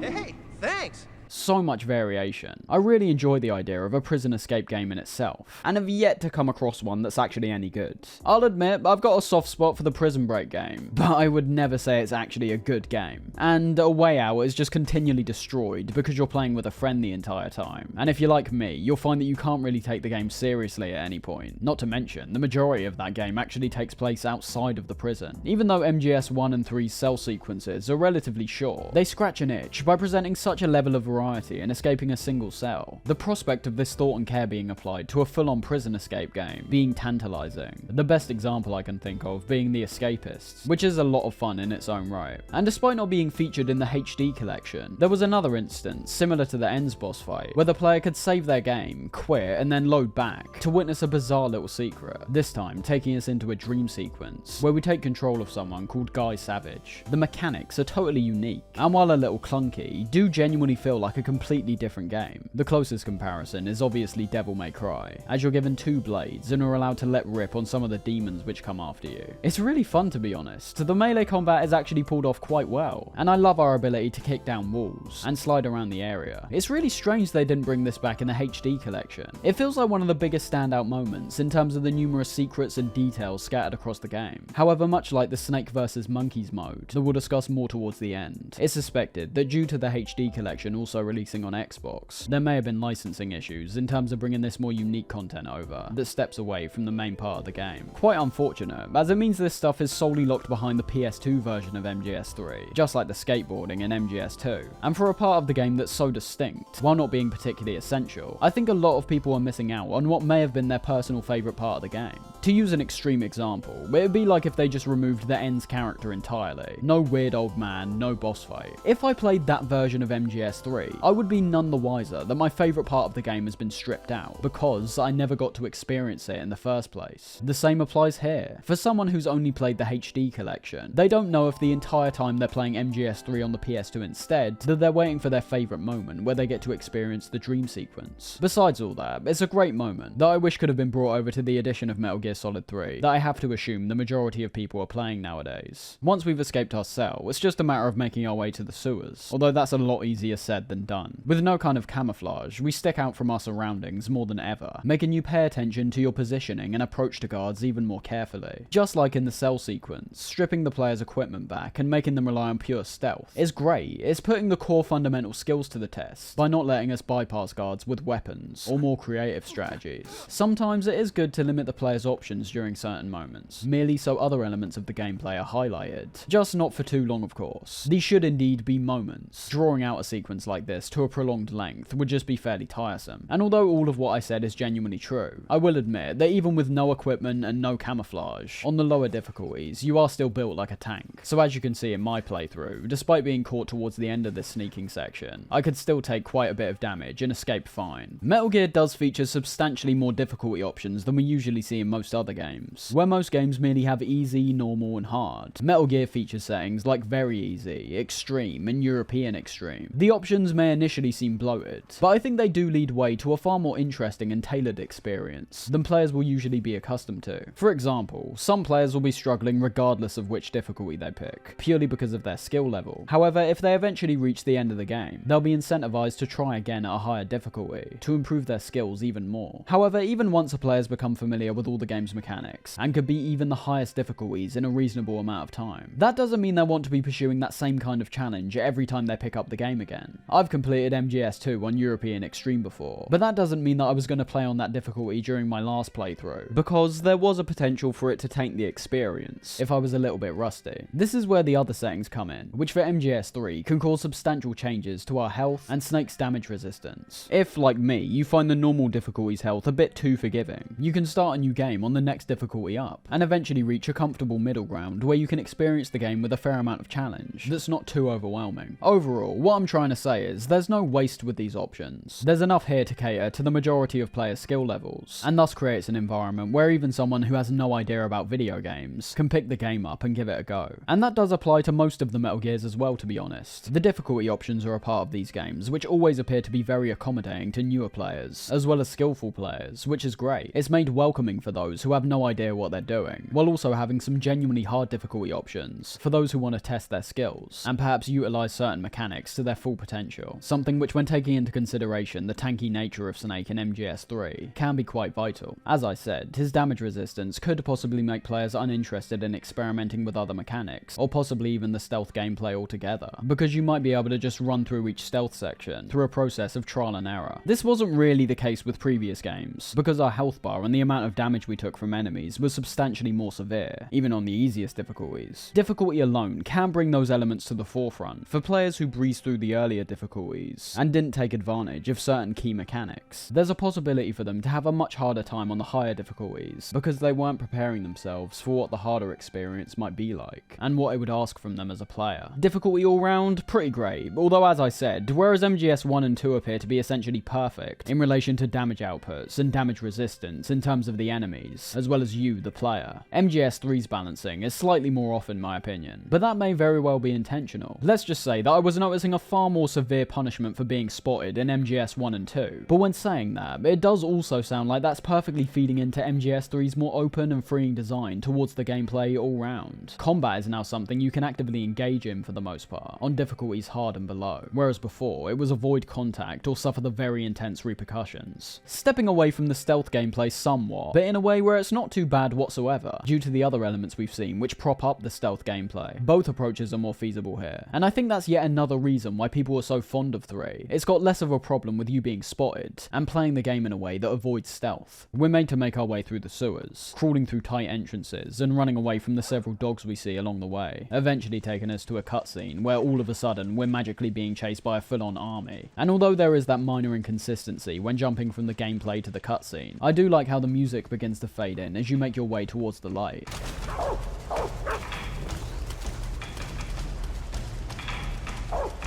Speaker 17: Hey, thanks!
Speaker 1: So much variation. I really enjoy the idea of a prison escape game in itself, and have yet to come across one that's actually any good. I'll admit, I've got a soft spot for the Prison Break game, but I would never say it's actually a good game. And A Way Out is just continually destroyed because you're playing with a friend the entire time, and if you're like me, you'll find that you can't really take the game seriously at any point. Not to mention, the majority of that game actually takes place outside of the prison. Even though MGS 1 and 3's cell sequences are relatively short, they scratch an itch by presenting such a level of variety and escaping a single cell. The prospect of this thought and care being applied to a full-on prison escape game being tantalizing. The best example I can think of being The Escapists, which is a lot of fun in its own right. And despite not being featured in the HD collection, there was another instance, similar to the Ends boss fight, where the player could save their game, quit, and then load back to witness a bizarre little secret, this time taking us into a dream sequence, where we take control of someone called Guy Savage. The mechanics are totally unique, and while a little clunky, do genuinely feel like a completely different game. The closest comparison is obviously Devil May Cry, as you're given 2 blades and are allowed to let rip on some of the demons which come after you. It's really fun, to be honest. The melee combat is actually pulled off quite well, and I love our ability to kick down walls and slide around the area. It's really strange they didn't bring this back in the HD collection. It feels like one of the biggest standout moments in terms of the numerous secrets and details scattered across the game. However, much like the Snake vs Monkeys mode that we'll discuss more towards the end, it's suspected that due to the HD collection also releasing on Xbox, there may have been licensing issues in terms of bringing this more unique content over that steps away from the main part of the game. Quite unfortunate, as it means this stuff is solely locked behind the PS2 version of MGS3, just like the skateboarding in MGS2. And for a part of the game that's so distinct, while not being particularly essential, I think a lot of people are missing out on what may have been their personal favourite part of the game. To use an extreme example, it would be like if they just removed the Ends character entirely. No weird old man, no boss fight. If I played that version of MGS3, I would be none the wiser that my favourite part of the game has been stripped out, because I never got to experience it in the first place. The same applies here. For someone who's only played the HD collection, they don't know if the entire time they're playing MGS3 on the PS2 instead, that they're waiting for their favourite moment where they get to experience the dream sequence. Besides all that, it's a great moment that I wish could have been brought over to the edition of Metal Gear Solid 3 that I have to assume the majority of people are playing nowadays. Once we've escaped our cell, it's just a matter of making our way to the sewers, although that's a lot easier said than done. With no kind of camouflage, we stick out from our surroundings more than ever, making you pay attention to your positioning and approach to guards even more carefully. Just like in the cell sequence, stripping the player's equipment back and making them rely on pure stealth is great. It's putting the core fundamental skills to the test by not letting us bypass guards with weapons or more creative strategies. Sometimes it is good to limit the player's options during certain moments, merely so other elements of the gameplay are highlighted. Just not for too long, of course. These should indeed be moments. Drawing out a sequence like this to a prolonged length would just be fairly tiresome. And although all of what I said is genuinely true, I will admit that even with no equipment and no camouflage, on the lower difficulties, you are still built like a tank. So as you can see in my playthrough, despite being caught towards the end of this sneaking section, I could still take quite a bit of damage and escape fine. Metal Gear does feature substantially more difficulty options than we usually see in most other games. Where most games merely have easy, normal, and hard, Metal Gear features settings like very easy, extreme, and European extreme. The options may initially seem bloated, but I think they do lead way to a far more interesting and tailored experience than players will usually be accustomed to. For example, some players will be struggling regardless of which difficulty they pick, purely because of their skill level. However, if they eventually reach the end of the game, they'll be incentivized to try again at a higher difficulty, to improve their skills even more. However, even once a player's become familiar with all the game's mechanics, and could be even the highest difficulties in a reasonable amount of time. That doesn't mean they want to be pursuing that same kind of challenge every time they pick up the game again. I've completed MGS2 on European Extreme before, but that doesn't mean that I was going to play on that difficulty during my last playthrough, because there was a potential for it to taint the experience if I was a little bit rusty. This is where the other settings come in, which for MGS3 can cause substantial changes to our health and Snake's damage resistance. If, like me, you find the normal difficulty's health a bit too forgiving, you can start a new game on the next difficulty up, and eventually reach a comfortable middle ground where you can experience the game with a fair amount of challenge that's not too overwhelming. Overall, what I'm trying to say is there's no waste with these options. There's enough here to cater to the majority of players' skill levels, and thus creates an environment where even someone who has no idea about video games can pick the game up and give it a go. And that does apply to most of the Metal Gears as well, to be honest. The difficulty options are a part of these games, which always appear to be very accommodating to newer players, as well as skillful players, which is great. It's made welcoming for those who have no idea what they're doing, while also having some genuinely hard difficulty options for those who want to test their skills, and perhaps utilise certain mechanics to their full potential. Something which, when taking into consideration the tanky nature of Snake in MGS3, can be quite vital. As I said, his damage resistance could possibly make players uninterested in experimenting with other mechanics, or possibly even the stealth gameplay altogether, because you might be able to just run through each stealth section through a process of trial and error. This wasn't really the case with previous games, because our health bar and the amount of damage we took from enemies was substantially more severe, even on the easiest difficulties. Difficulty alone can bring those elements to the forefront for players who breezed through the earlier difficulties and didn't take advantage of certain key mechanics. There's a possibility for them to have a much harder time on the higher difficulties, because they weren't preparing themselves for what the harder experience might be like, and what it would ask from them as a player. Difficulty all round, pretty great, although as I said, whereas MGS 1 and 2 appear to be essentially perfect in relation to damage outputs and damage resistance in terms of the enemies, as well as you, the player, MGS 3's balancing is slightly more off in my opinion, but that may very well be intentional. Let's just say that I was noticing a far more severe punishment for being spotted in MGS 1 and 2, but when saying that, it does also sound like that's perfectly feeding into MGS 3's more open and freeing design towards the gameplay all round. Combat is now something you can actively engage in for the most part, on difficulties hard and below, whereas before it was avoid contact or suffer the very intense repercussions. Stepping away from the stealth gameplay somewhat, but in a way where it's not too bad whatsoever, due to the other elements we've seen which prop up the stealth gameplay. Both approaches are more feasible here, and I think that's yet another reason why people are so fond of 3. It's got less of a problem with you being spotted, and playing the game in a way that avoids stealth. We're made to make our way through the sewers, crawling through tight entrances, and running away from the several dogs we see along the way, eventually taking us to a cutscene where all of a sudden we're magically being chased by a full-on army. And although there is that minor inconsistency when jumping from the gameplay to the cutscene, I do like how the music begins to fade in as you make your way towards the light.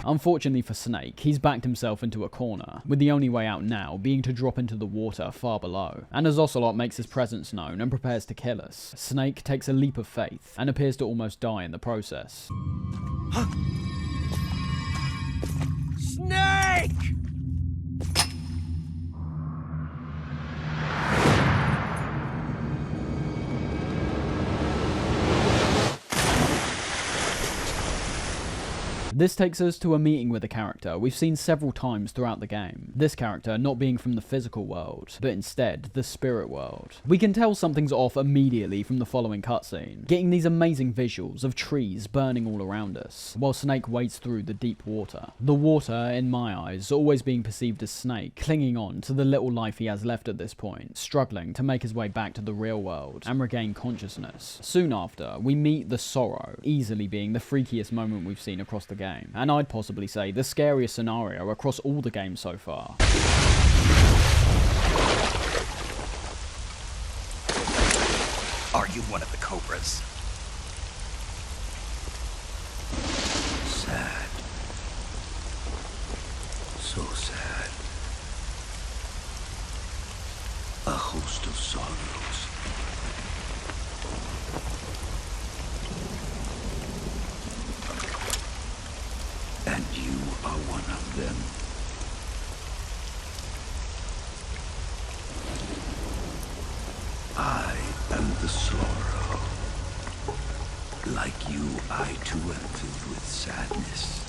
Speaker 1: Unfortunately for Snake, he's backed himself into a corner, with the only way out now being to drop into the water far below. And as Ocelot makes his presence known and prepares to kill us, Snake takes a leap of faith and appears to almost die in the process.
Speaker 17: Snake!
Speaker 1: This takes us to a meeting with a character we've seen several times throughout the game. This character not being from the physical world, but instead the spirit world. We can tell something's off immediately from the following cutscene, getting these amazing visuals of trees burning all around us, while Snake wades through the deep water. The water, in my eyes, always being perceived as Snake, clinging on to the little life he has left at this point, struggling to make his way back to the real world and regain consciousness. Soon after, we meet the Sorrow, easily being the freakiest moment we've seen across the game, and I'd possibly say the scariest scenario across all the games so far.
Speaker 18: Are you one of the Cobras?
Speaker 6: Sad. So sad. A host of sorrows. And you are one of them. I am the sorrow. Like you, I too am filled with sadness.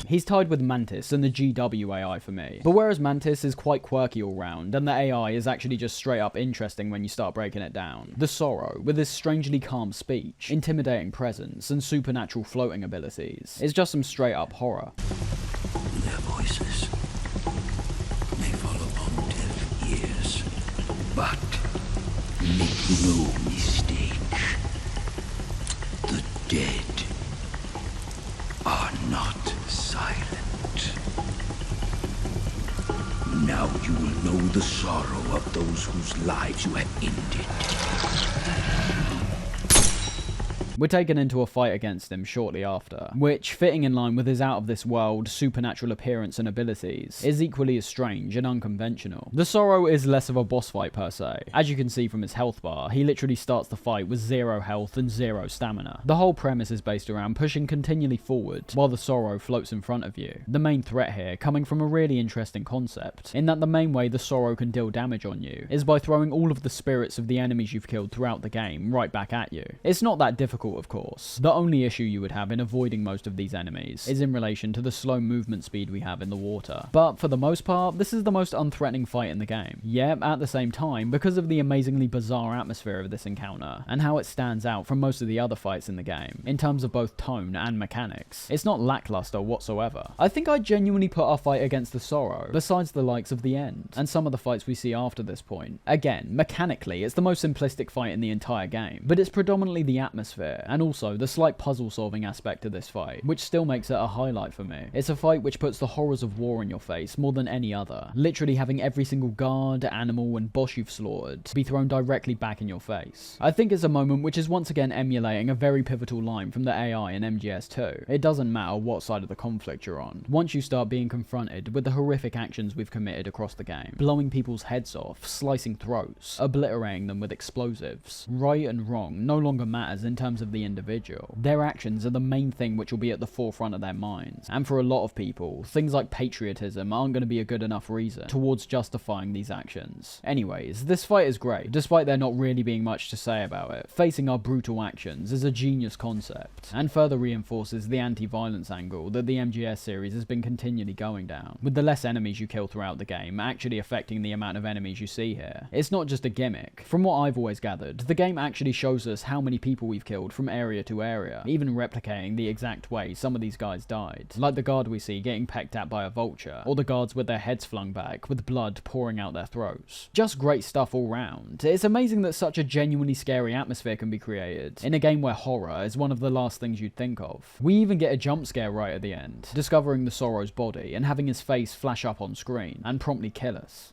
Speaker 1: He's tied with Mantis and the GW AI for me. But whereas Mantis is quite quirky all round, and the AI is actually just straight up interesting when you start breaking it down, the Sorrow, with his strangely calm speech, intimidating presence, and supernatural floating abilities, is just some straight up horror.
Speaker 6: Their voices may fall upon deaf ears, but make no mistake, the dead are not silent. Now you will know the sorrow of those whose lives you have ended.
Speaker 1: We're taken into a fight against him shortly after, which, fitting in line with his out-of-this-world supernatural appearance and abilities, is equally as strange and unconventional. The Sorrow is less of a boss fight per se. As you can see from his health bar, he literally starts the fight with 0 health and 0 stamina. The whole premise is based around pushing continually forward, while the Sorrow floats in front of you. The main threat here coming from a really interesting concept, in that the main way the Sorrow can deal damage on you is by throwing all of the spirits of the enemies you've killed throughout the game right back at you. It's not that difficult, of course. The only issue you would have in avoiding most of these enemies is in relation to the slow movement speed we have in the water. But for the most part, this is the most unthreatening fight in the game. Yet, at the same time, because of the amazingly bizarre atmosphere of this encounter, and how it stands out from most of the other fights in the game, in terms of both tone and mechanics, it's not lackluster whatsoever. I think I genuinely put our fight against the Sorrow, besides the likes of the End, and some of the fights we see after this point. Again, mechanically, it's the most simplistic fight in the entire game, but it's predominantly the atmosphere, and also the slight puzzle-solving aspect to this fight, which still makes it a highlight for me. It's a fight which puts the horrors of war in your face more than any other, literally having every single guard, animal, and boss you've slaughtered be thrown directly back in your face. I think it's a moment which is once again emulating a very pivotal line from the AI in MGS2. It doesn't matter what side of the conflict you're on, once you start being confronted with the horrific actions we've committed across the game, blowing people's heads off, slicing throats, obliterating them with explosives, right and wrong no longer matters in terms of the individual. Their actions are the main thing which will be at the forefront of their minds, and for a lot of people, things like patriotism aren't going to be a good enough reason towards justifying these actions. Anyways, this fight is great, despite there not really being much to say about it. Facing our brutal actions is a genius concept, and further reinforces the anti-violence angle that the MGS series has been continually going down, with the less enemies you kill throughout the game actually affecting the amount of enemies you see here. It's not just a gimmick. From what I've always gathered, the game actually shows us how many people we've killed from area to area, even replicating the exact way some of these guys died, like the guard we see getting pecked at by a vulture, or the guards with their heads flung back with blood pouring out their throats. Just great stuff all round. It's amazing that such a genuinely scary atmosphere can be created in a game where horror is one of the last things you'd think of. We even get a jump scare right at the end, discovering the Sorrow's body and having his face flash up on screen and promptly kill us.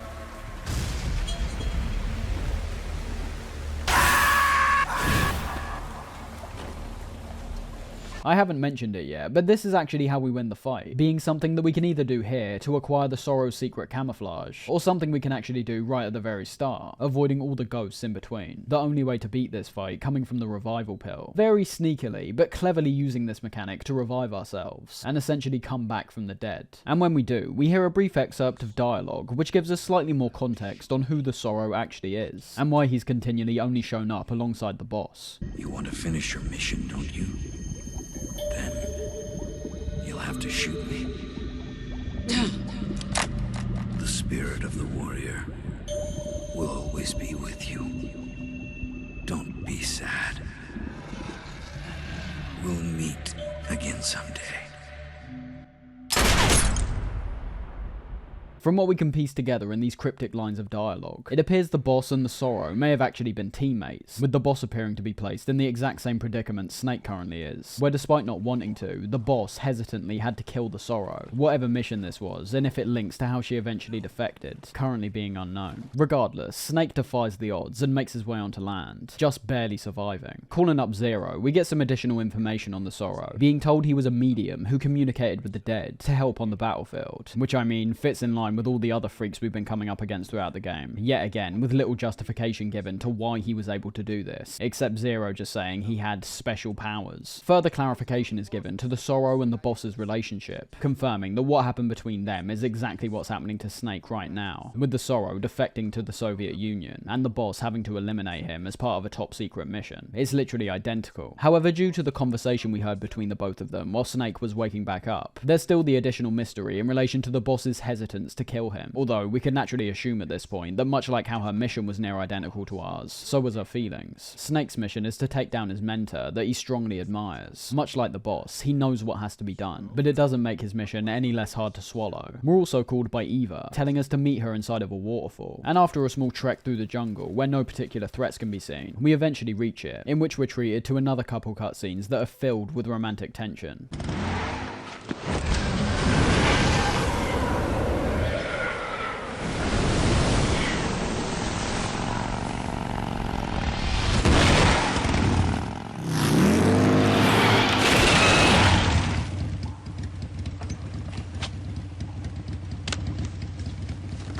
Speaker 1: I haven't mentioned it yet, but this is actually how we win the fight, being something that we can either do here to acquire the Sorrow's secret camouflage, or something we can actually do right at the very start, avoiding all the ghosts in between. The only way to beat this fight coming from the revival pill, very sneakily but cleverly using this mechanic to revive ourselves, and essentially come back from the dead. And when we do, we hear a brief excerpt of dialogue which gives us slightly more context on who the Sorrow actually is, and why he's continually only shown up alongside the boss.
Speaker 6: You want to finish your mission, don't you? Then you'll have to shoot me. The spirit of the warrior will always be with you. Don't be sad. We'll meet again someday.
Speaker 1: From what we can piece together in these cryptic lines of dialogue, it appears the boss and the Sorrow may have actually been teammates, with the boss appearing to be placed in the exact same predicament Snake currently is, where despite not wanting to, the boss hesitantly had to kill the Sorrow, whatever mission this was, and if it links to how she eventually defected, currently being unknown. Regardless, Snake defies the odds and makes his way onto land, just barely surviving. Calling up Zero, we get some additional information on the Sorrow, being told he was a medium who communicated with the dead to help on the battlefield, which I mean fits in line line with all the other freaks we've been coming up against throughout the game, yet again with little justification given to why he was able to do this, except Zero just saying he had special powers. Further clarification is given to the Sorrow and the boss's relationship, confirming that what happened between them is exactly what's happening to Snake right now, with the Sorrow defecting to the Soviet Union, and the boss having to eliminate him as part of a top secret mission. It's literally identical. However, due to the conversation we heard between the both of them while Snake was waking back up, there's still the additional mystery in relation to the boss's hesitance to kill him, although we can naturally assume at this point that much like how her mission was near identical to ours, so was her feelings. Snake's mission is to take down his mentor that he strongly admires. Much like the boss, he knows what has to be done, but it doesn't make his mission any less hard to swallow. We're also called by Eva, telling us to meet her inside of a waterfall, and after a small trek through the jungle where no particular threats can be seen, we eventually reach it, in which we're treated to another couple cutscenes that are filled with romantic tension.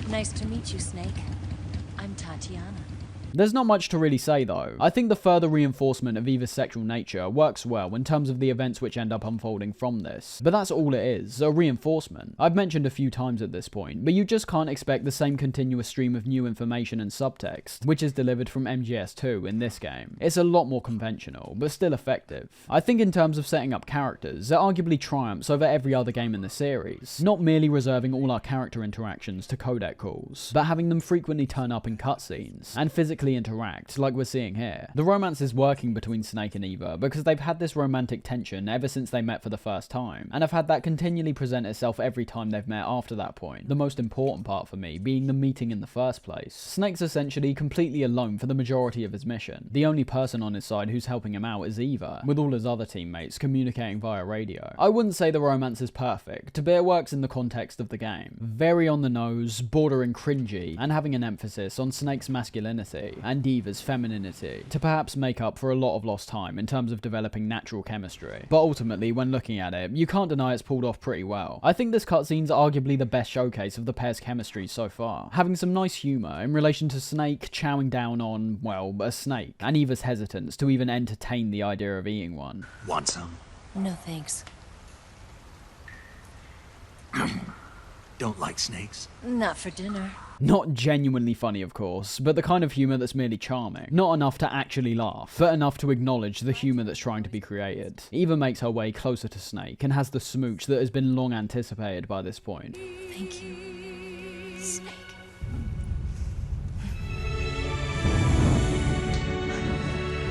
Speaker 10: Nice to meet you, Snake. I'm Tatiana.
Speaker 1: There's not much to really say though. I think the further reinforcement of Eva's sexual nature works well in terms of the events which end up unfolding from this. But that's all it is, a reinforcement. I've mentioned a few times at this point, but you just can't expect the same continuous stream of new information and subtext, which is delivered from MGS2 in this game. It's a lot more conventional, but still effective. I think in terms of setting up characters, it arguably triumphs over every other game in the series, not merely reserving all our character interactions to codec calls, but having them frequently turn up in cutscenes, and physically interact, like we're seeing here. The romance is working between Snake and Eva because they've had this romantic tension ever since they met for the first time, and have had that continually present itself every time they've met after that point, the most important part for me being the meeting in the first place. Snake's essentially completely alone for the majority of his mission. The only person on his side who's helping him out is Eva, with all his other teammates communicating via radio. I wouldn't say the romance is perfect, but it works in the context of the game. Very on the nose, bordering cringy, and having an emphasis on Snake's masculinity and Eva's femininity to perhaps make up for a lot of lost time in terms of developing natural chemistry. But ultimately, when looking at it, you can't deny it's pulled off pretty well. I think this cutscene's arguably the best showcase of the pair's chemistry so far, having some nice humour in relation to Snake chowing down on, well, a snake, and Eva's hesitance to even entertain the idea of eating one.
Speaker 18: Want some?
Speaker 10: No thanks.
Speaker 18: Don't like snakes?
Speaker 10: Not for dinner.
Speaker 1: Not genuinely funny, of course, but the kind of humour that's merely charming. Not enough to actually laugh, but enough to acknowledge the humour that's trying to be created. Eva makes her way closer to Snake and has the smooch that has been long anticipated by this point.
Speaker 10: Thank you, Snake.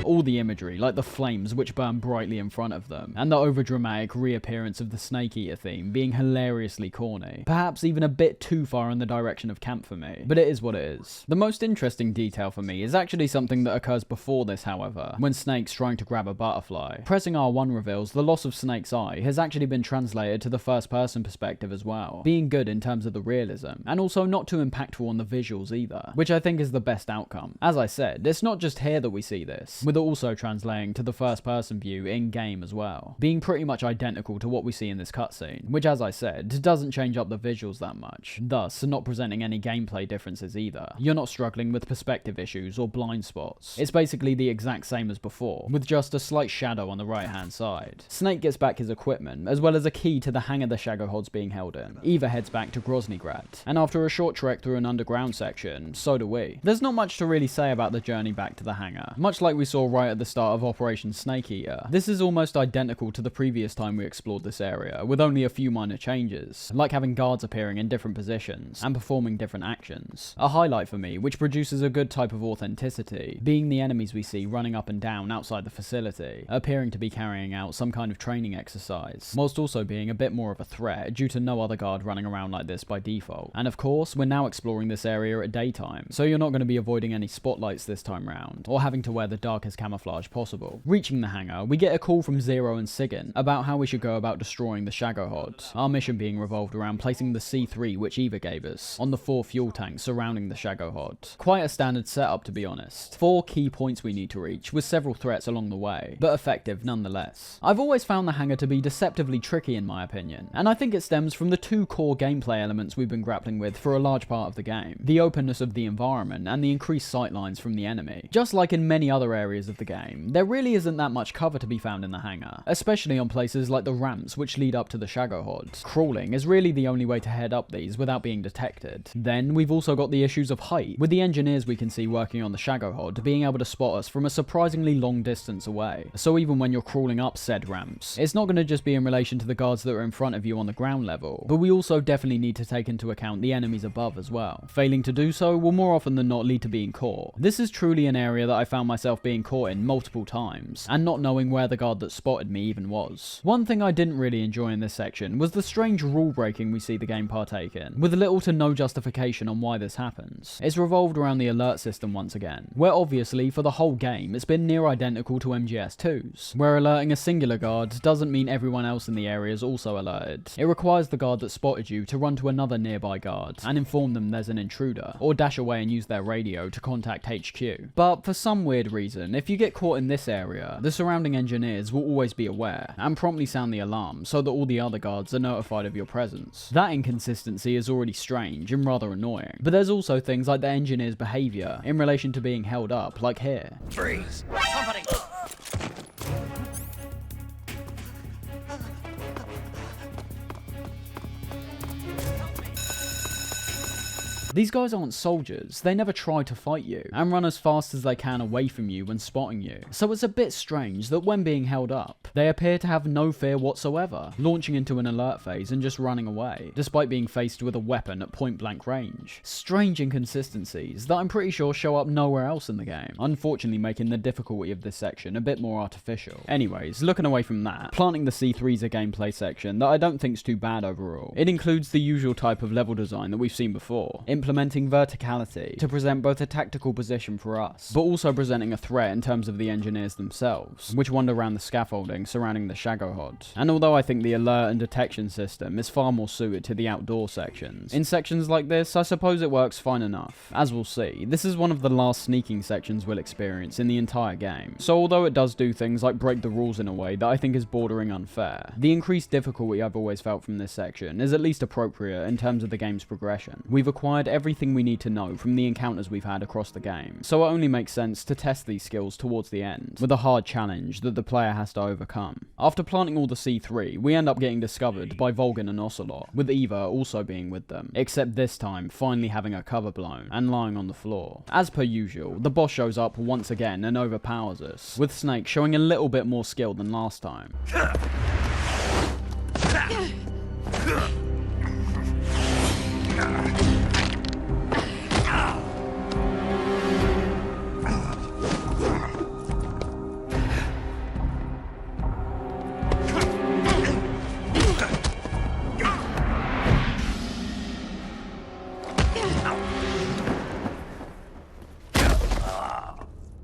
Speaker 1: All the imagery, like the flames which burn brightly in front of them, and the overdramatic reappearance of the Snake Eater theme being hilariously corny. Perhaps even a bit too far in the direction of camp for me, but it is what it is. The most interesting detail for me is actually something that occurs before this, however, when Snake's trying to grab a butterfly. Pressing R1 reveals the loss of Snake's eye has actually been translated to the first person perspective as well, being good in terms of the realism, and also not too impactful on the visuals either, which I think is the best outcome. As I said, it's not just here that we see this, with also translating to the first person view in-game as well, being pretty much identical to what we see in this cutscene, which as I said, doesn't change up the visuals that much, thus not presenting any gameplay differences either. You're not struggling with perspective issues or blind spots. It's basically the exact same as before, with just a slight shadow on the right hand side. Snake gets back his equipment, as well as a key to the hangar the Shagohod's being held in. Eva heads back to Groznygrad, and after a short trek through an underground section, so do we. There's not much to really say about the journey back to the hangar, much like we saw right at the start of Operation Snake Eater. This is almost identical to the previous time we explored this area, with only a few minor changes, like having guards appearing in different positions and performing different actions. A highlight for me, which produces a good type of authenticity, being the enemies we see running up and down outside the facility, appearing to be carrying out some kind of training exercise, whilst also being a bit more of a threat due to no other guard running around like this by default. And of course, we're now exploring this area at daytime, so you're not going to be avoiding any spotlights this time round, or having to wear the darkest as camouflage possible. Reaching the hangar, we get a call from Zero and Sigyn about how we should go about destroying the Shagohod, our mission being revolved around placing the C3 which Eva gave us on the 4 fuel tanks surrounding the Shagohod. Quite a standard setup, to be honest. 4 key points we need to reach, with several threats along the way, but effective nonetheless. I've always found the hangar to be deceptively tricky in my opinion, and I think it stems from the 2 core gameplay elements we've been grappling with for a large part of the game: the openness of the environment and the increased sightlines from the enemy. Just like in many other areas of the game, there really isn't that much cover to be found in the hangar, especially on places like the ramps which lead up to the Shagohod. Crawling is really the only way to head up these without being detected. Then we've also got the issues of height, with the engineers we can see working on the Shagohod being able to spot us from a surprisingly long distance away. So even when you're crawling up said ramps, it's not going to just be in relation to the guards that are in front of you on the ground level, but we also definitely need to take into account the enemies above as well. Failing to do so will more often than not lead to being caught. This is truly an area that I found myself being caught in multiple times, and not knowing where the guard that spotted me even was. One thing I didn't really enjoy in this section was the strange rule breaking we see the game partake in, with little to no justification on why this happens. It's revolved around the alert system once again, where obviously for the whole game it's been near identical to MGS2's, where alerting a singular guard doesn't mean everyone else in the area is also alerted. It requires the guard that spotted you to run to another nearby guard and inform them there's an intruder, or dash away and use their radio to contact HQ. But for some weird reason, if you get caught in this area, the surrounding engineers will always be aware and promptly sound the alarm so that all the other guards are notified of your presence. That inconsistency is already strange and rather annoying, but there's also things like the engineers' behaviour in relation to being held up, like here.
Speaker 2: Freeze! Somebody!
Speaker 1: These guys aren't soldiers, they never try to fight you, and run as fast as they can away from you when spotting you. So it's a bit strange that when being held up, they appear to have no fear whatsoever, launching into an alert phase and just running away, despite being faced with a weapon at point blank range. Strange inconsistencies that I'm pretty sure show up nowhere else in the game, unfortunately making the difficulty of this section a bit more artificial. Anyways, looking away from that, planting the C3 is a gameplay section that I don't think's too bad overall. It includes the usual type of level design that we've seen before, implementing verticality to present both a tactical position for us, but also presenting a threat in terms of the engineers themselves, which wander around the scaffolding surrounding the Shagohod. And although I think the alert and detection system is far more suited to the outdoor sections, in sections like this I suppose it works fine enough. As we'll see, this is one of the last sneaking sections we'll experience in the entire game, so although it does do things like break the rules in a way that I think is bordering unfair, the increased difficulty I've always felt from this section is at least appropriate in terms of the game's progression. We've acquired everything we need to know from the encounters we've had across the game, so it only makes sense to test these skills towards the end, with a hard challenge that the player has to overcome. After planting all the C3, we end up getting discovered by Volgin and Ocelot, with Eva also being with them, except this time finally having her cover blown and lying on the floor. As per usual, the boss shows up once again and overpowers us, with Snake showing a little bit more skill than last time.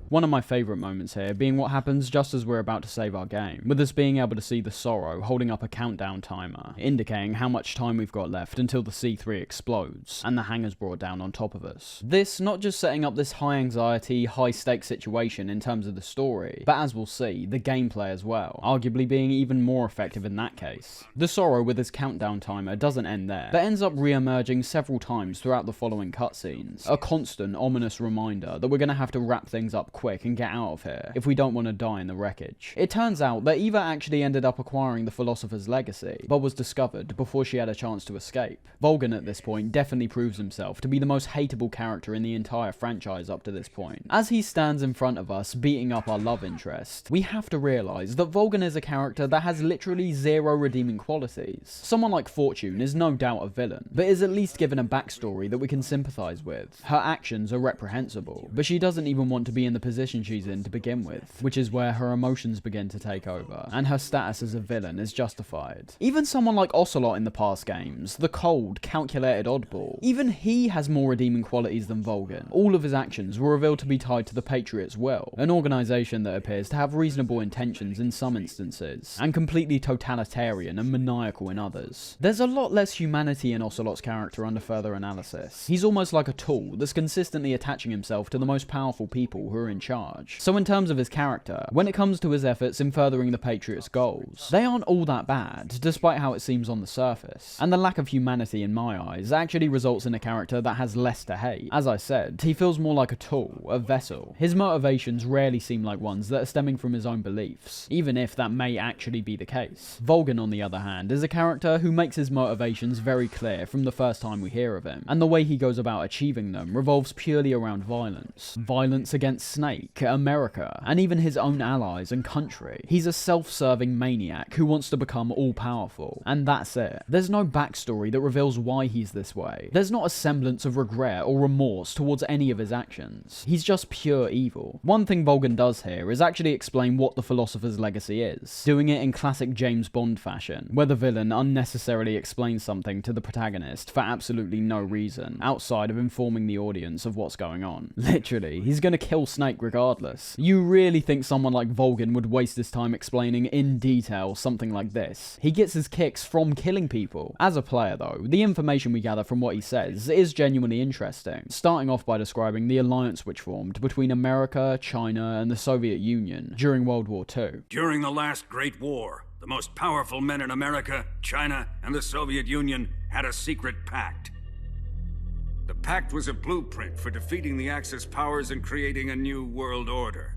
Speaker 1: One of my favourite moments here being what happens just as we're about to save our game, with us being able to see the Sorrow holding up a countdown timer, indicating how much time we've got left until the C3 explodes, and the hangar's brought down on top of us. This not just setting up this high anxiety, high stakes situation in terms of the story, but as we'll see, the gameplay as well, arguably being even more effective in that case. The Sorrow with his countdown timer doesn't end there, but ends up re-emerging several times throughout the following cutscenes, a constant ominous reminder that we're going to have to wrap things up quick and get out of here if we don't want to die in the wreckage. It turns out that Eva actually ended up acquiring the Philosopher's Legacy, but was discovered before she had a chance to escape. Volgin at this point definitely proves himself to be the most hateable character in the entire franchise up to this point. As he stands in front of us beating up our love interest, we have to realise that Volgin is a character that has literally zero redeeming qualities. Someone like Fortune is no doubt a villain, but is at least given a backstory that we can sympathise with. Her actions are reprehensible, but she doesn't even want to be in the position position she's in to begin with, which is where her emotions begin to take over, and her status as a villain is justified. Even someone like Ocelot in the past games, the cold, calculated oddball, even he has more redeeming qualities than Volgin. All of his actions were revealed to be tied to the Patriots' will, an organisation that appears to have reasonable intentions in some instances, and completely totalitarian and maniacal in others. There's a lot less humanity in Ocelot's character under further analysis. He's almost like a tool that's consistently attaching himself to the most powerful people who are in charge. So in terms of his character, when it comes to his efforts in furthering the Patriots' goals, they aren't all that bad, despite how it seems on the surface. And the lack of humanity in my eyes actually results in a character that has less to hate. As I said, he feels more like a tool, a vessel. His motivations rarely seem like ones that are stemming from his own beliefs, even if that may actually be the case. Volgin, on the other hand, is a character who makes his motivations very clear from the first time we hear of him, and the way he goes about achieving them revolves purely around violence. Violence against Snake, America, and even his own allies and country. He's a self-serving maniac who wants to become all-powerful, and that's it. There's no backstory that reveals why he's this way. There's not a semblance of regret or remorse towards any of his actions. He's just pure evil. One thing Volgin does here is actually explain what the Philosopher's legacy is, doing it in classic James Bond fashion, where the villain unnecessarily explains something to the protagonist for absolutely no reason, outside of informing the audience of what's going on. Literally, he's gonna kill Snake regardless. You really think someone like Volgin would waste his time explaining in detail something like this? He gets his kicks from killing people. As a player though, the information we gather from what he says is genuinely interesting, starting off by describing the alliance which formed between America, China, and the Soviet Union during World War II.
Speaker 3: During the last Great War, the most powerful men in America, China, and the Soviet Union had a secret pact. The pact was a blueprint for defeating the Axis powers and creating a new world order.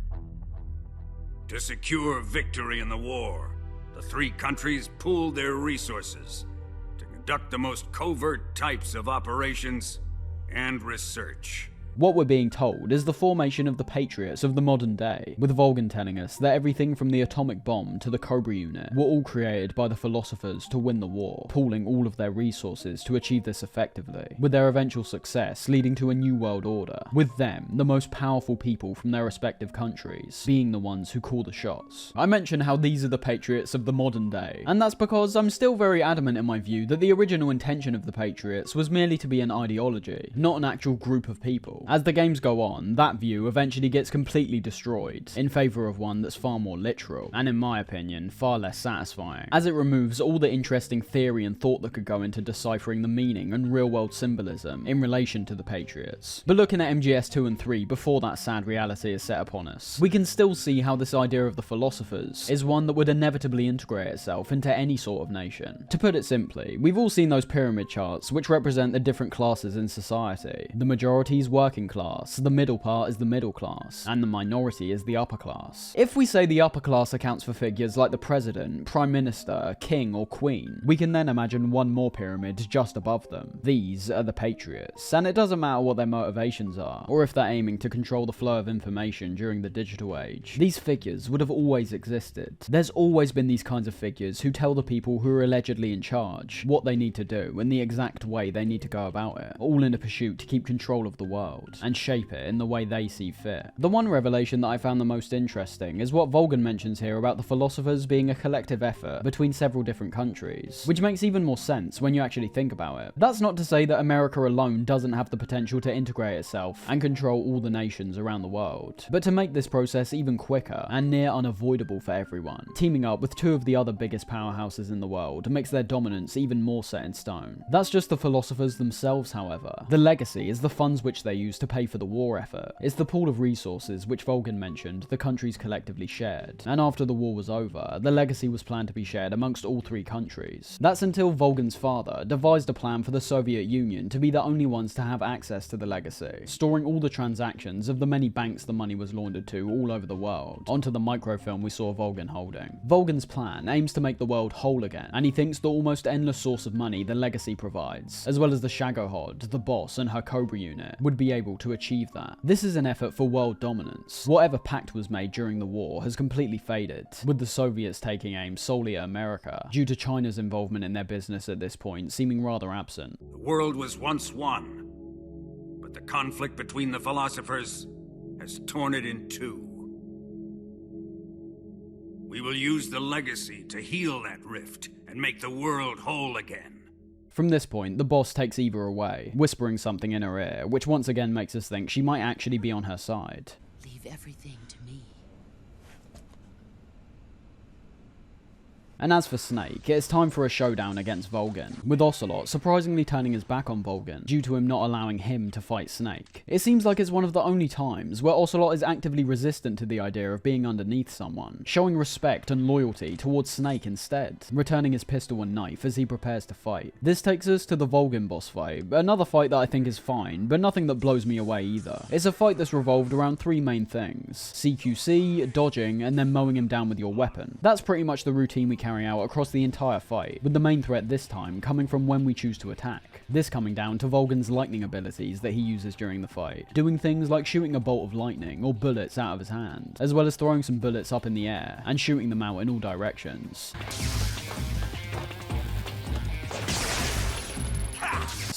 Speaker 3: To secure victory in the war, the three countries pooled their resources to conduct the most covert types of operations and research.
Speaker 1: What we're being told is the formation of the Patriots of the modern day, with Volgin telling us that everything from the atomic bomb to the Cobra unit were all created by the philosophers to win the war, pooling all of their resources to achieve this effectively, with their eventual success leading to a new world order, with them, the most powerful people from their respective countries, being the ones who call the shots. I mention how these are the Patriots of the modern day, and that's because I'm still very adamant in my view that the original intention of the Patriots was merely to be an ideology, not an actual group of people. As the games go on, that view eventually gets completely destroyed, in favour of one that's far more literal, and in my opinion, far less satisfying, as it removes all the interesting theory and thought that could go into deciphering the meaning and real-world symbolism in relation to the Patriots. But looking at MGS 2 and 3 before that sad reality is set upon us, we can still see how this idea of the philosophers is one that would inevitably integrate itself into any sort of nation. To put it simply, we've all seen those pyramid charts which represent the different classes in society. The majority's working class, the middle part is the middle class, and the minority is the upper class. If we say the upper class accounts for figures like the president, prime minister, king, or queen, we can then imagine one more pyramid just above them. These are the Patriots, and it doesn't matter what their motivations are, or if they're aiming to control the flow of information during the digital age. These figures would have always existed. There's always been these kinds of figures who tell the people who are allegedly in charge what they need to do and the exact way they need to go about it, all in a pursuit to keep control of the world and shape it in the way they see fit. The one revelation that I found the most interesting is what Volgin mentions here about the philosophers being a collective effort between several different countries, which makes even more sense when you actually think about it. That's not to say that America alone doesn't have the potential to integrate itself and control all the nations around the world, but to make this process even quicker and near unavoidable for everyone, teaming up with two of the other biggest powerhouses in the world makes their dominance even more set in stone. That's just the philosophers themselves, however. The legacy is the funds which they use to pay for the war effort. It's the pool of resources which Volgin mentioned the countries collectively shared, and after the war was over, the legacy was planned to be shared amongst all three countries. That's until Volgin's father devised a plan for the Soviet Union to be the only ones to have access to the legacy, storing all the transactions of the many banks the money was laundered to all over the world, onto the microfilm we saw Volgin holding. Volgin's plan aims to make the world whole again, and he thinks the almost endless source of money the legacy provides, as well as the Shagohod, the boss, and her Cobra unit, would be able to achieve that. This is an effort for world dominance. Whatever pact was made during the war has completely faded, with the Soviets taking aim solely at America, due to China's involvement in their business at this point seeming rather absent.
Speaker 3: The world was once one, but the conflict between the philosophers has torn it in two. We will use the legacy to heal that rift and make the world whole again.
Speaker 1: From this point, the boss takes Eva away, whispering something in her ear, which once again makes us think she might actually be on her side.
Speaker 13: Leave everything to me.
Speaker 1: And as for Snake, it's time for a showdown against Volgin, with Ocelot surprisingly turning his back on Volgin due to him not allowing him to fight Snake. It seems like it's one of the only times where Ocelot is actively resistant to the idea of being underneath someone, showing respect and loyalty towards Snake instead, returning his pistol and knife as he prepares to fight. This takes us to the Volgin boss fight, another fight that I think is fine, but nothing that blows me away either. It's a fight that's revolved around three main things: CQC, dodging, and then mowing him down with your weapon. That's pretty much the routine we carry out across the entire fight, with the main threat this time coming from when we choose to attack. This coming down to Volgin's lightning abilities that he uses during the fight, doing things like shooting a bolt of lightning or bullets out of his hand, as well as throwing some bullets up in the air and shooting them out in all directions.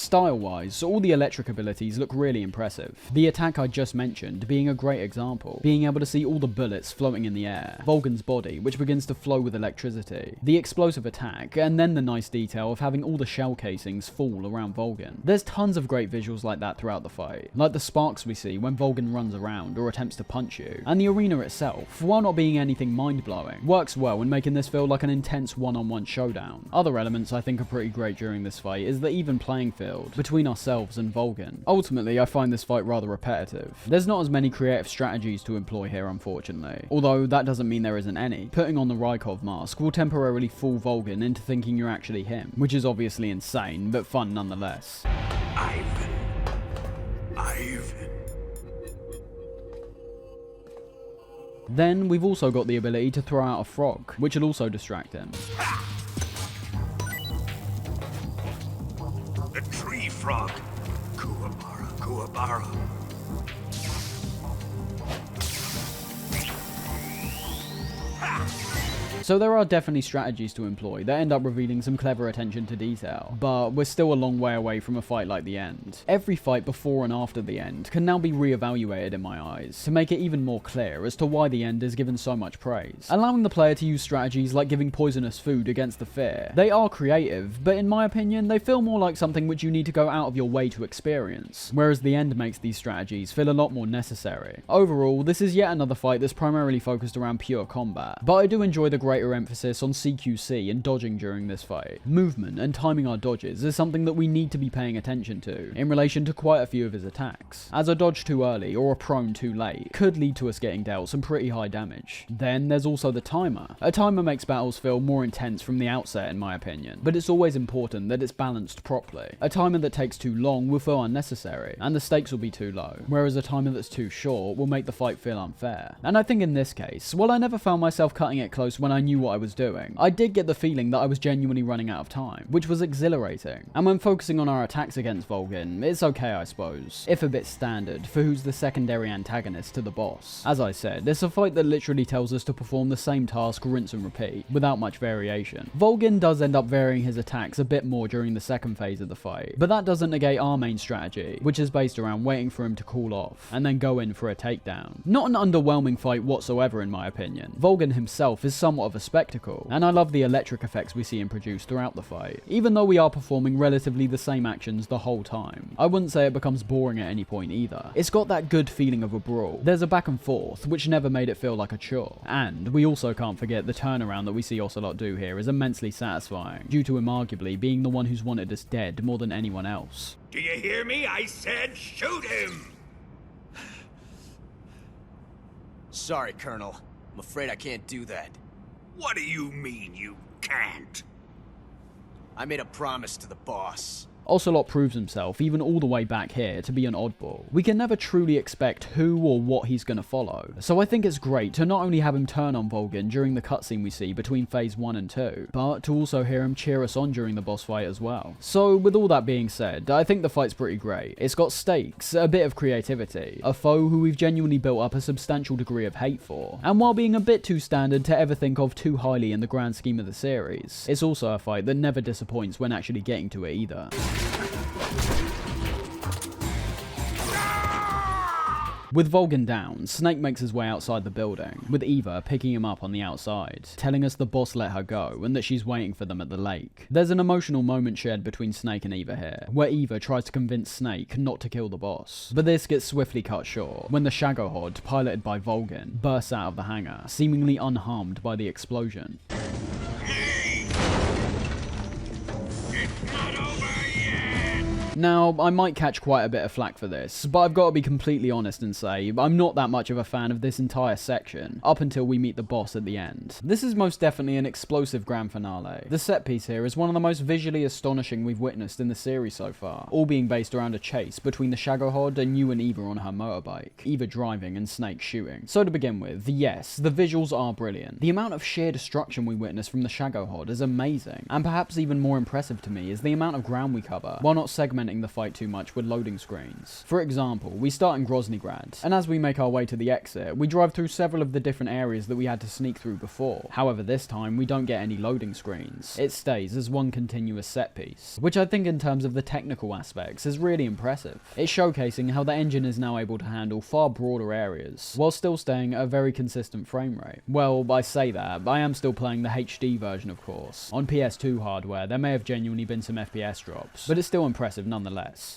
Speaker 1: Style-wise, all the electric abilities look really impressive. The attack I just mentioned being a great example, being able to see all the bullets floating in the air, Volgin's body which begins to flow with electricity, the explosive attack, and then the nice detail of having all the shell casings fall around Volgin. There's tons of great visuals like that throughout the fight, like the sparks we see when Volgin runs around or attempts to punch you, and the arena itself, while not being anything mind-blowing, works well in making this feel like an intense one-on-one showdown. Other elements I think are pretty great during this fight is the even playing field between ourselves and Volgin. Ultimately, I find this fight rather repetitive. There's not as many creative strategies to employ here, unfortunately, although that doesn't mean there isn't any. Putting on the Rykov mask will temporarily fool Volgin into thinking you're actually him, which is obviously insane, but fun nonetheless.
Speaker 9: Ivan.
Speaker 1: Then we've also got the ability to throw out a frog, which will also distract him.
Speaker 9: The tree frog. Kuwabara.
Speaker 1: So there are definitely strategies to employ that end up revealing some clever attention to detail, but we're still a long way away from a fight like the end. Every fight before and after the end can now be re-evaluated in my eyes, to make it even more clear as to why the end is given so much praise. Allowing the player to use strategies like giving poisonous food against the fear. They are creative, but in my opinion they feel more like something which you need to go out of your way to experience, whereas the end makes these strategies feel a lot more necessary. Overall, this is yet another fight that's primarily focused around pure combat, but I do enjoy the greater emphasis on CQC and dodging during this fight. Movement and timing our dodges is something that we need to be paying attention to in relation to quite a few of his attacks, as a dodge too early or a prone too late could lead to us getting dealt some pretty high damage. Then there's also the timer. A timer makes battles feel more intense from the outset in my opinion, but it's always important that it's balanced properly. A timer that takes too long will feel unnecessary and the stakes will be too low, whereas a timer that's too short will make the fight feel unfair. And I think in this case, while I never found myself cutting it close when I knew what I was doing, I did get the feeling that I was genuinely running out of time, which was exhilarating. And when focusing on our attacks against Volgin, it's okay I suppose, if a bit standard for who's the secondary antagonist to the boss. As I said, it's a fight that literally tells us to perform the same task rinse and repeat, without much variation. Volgin does end up varying his attacks a bit more during the second phase of the fight, but that doesn't negate our main strategy, which is based around waiting for him to cool off, and then go in for a takedown. Not an underwhelming fight whatsoever in my opinion. Volgin himself is somewhat of a spectacle, and I love the electric effects we see him produce throughout the fight. Even though we are performing relatively the same actions the whole time, I wouldn't say it becomes boring at any point either. It's got that good feeling of a brawl. There's a back and forth, which never made it feel like a chore. And we also can't forget the turnaround that we see Ocelot do here is immensely satisfying, due to him arguably being the one who's wanted us dead more than anyone else.
Speaker 9: Do you hear me? I said shoot him!
Speaker 22: Sorry, Colonel. I'm afraid I can't do that.
Speaker 9: What do you mean you can't?
Speaker 22: I made a promise to the boss.
Speaker 1: Ocelot proves himself, even all the way back here, to be an oddball. We can never truly expect who or what he's going to follow, so I think it's great to not only have him turn on Volgin during the cutscene we see between phase 1 and 2, but to also hear him cheer us on during the boss fight as well. So with all that being said, I think the fight's pretty great. It's got stakes, a bit of creativity, a foe who we've genuinely built up a substantial degree of hate for, and while being a bit too standard to ever think of too highly in the grand scheme of the series, it's also a fight that never disappoints when actually getting to it either. With Vulcan down, Snake makes his way outside the building, with Eva picking him up on the outside, telling us the boss let her go and that she's waiting for them at the lake. There's an emotional moment shared between Snake and Eva here, where Eva tries to convince Snake not to kill the boss. But this gets swiftly cut short when the Shagohod, piloted by Vulcan, bursts out of the hangar, seemingly unharmed by the explosion. Now, I might catch quite a bit of flack for this, but I've got to be completely honest and say I'm not that much of a fan of this entire section, up until we meet the boss at the end. This is most definitely an explosive grand finale. The set piece here is one of the most visually astonishing we've witnessed in the series so far, all being based around a chase between the Shagohod and you and Eva on her motorbike, Eva driving and Snake shooting. So to begin with, yes, the visuals are brilliant. The amount of sheer destruction we witness from the Shagohod is amazing, and perhaps even more impressive to me is the amount of ground we cover, while not segmenting the fight too much with loading screens. For example, we start in Groznygrad, and as we make our way to the exit, we drive through several of the different areas that we had to sneak through before. However, this time we don't get any loading screens. It stays as one continuous set piece, which I think in terms of the technical aspects is really impressive. It's showcasing how the engine is now able to handle far broader areas, while still staying at a very consistent frame rate. Well, I say that, but I am still playing the HD version of course. On PS2 hardware, there may have genuinely been some FPS drops, but it's still impressive nonetheless.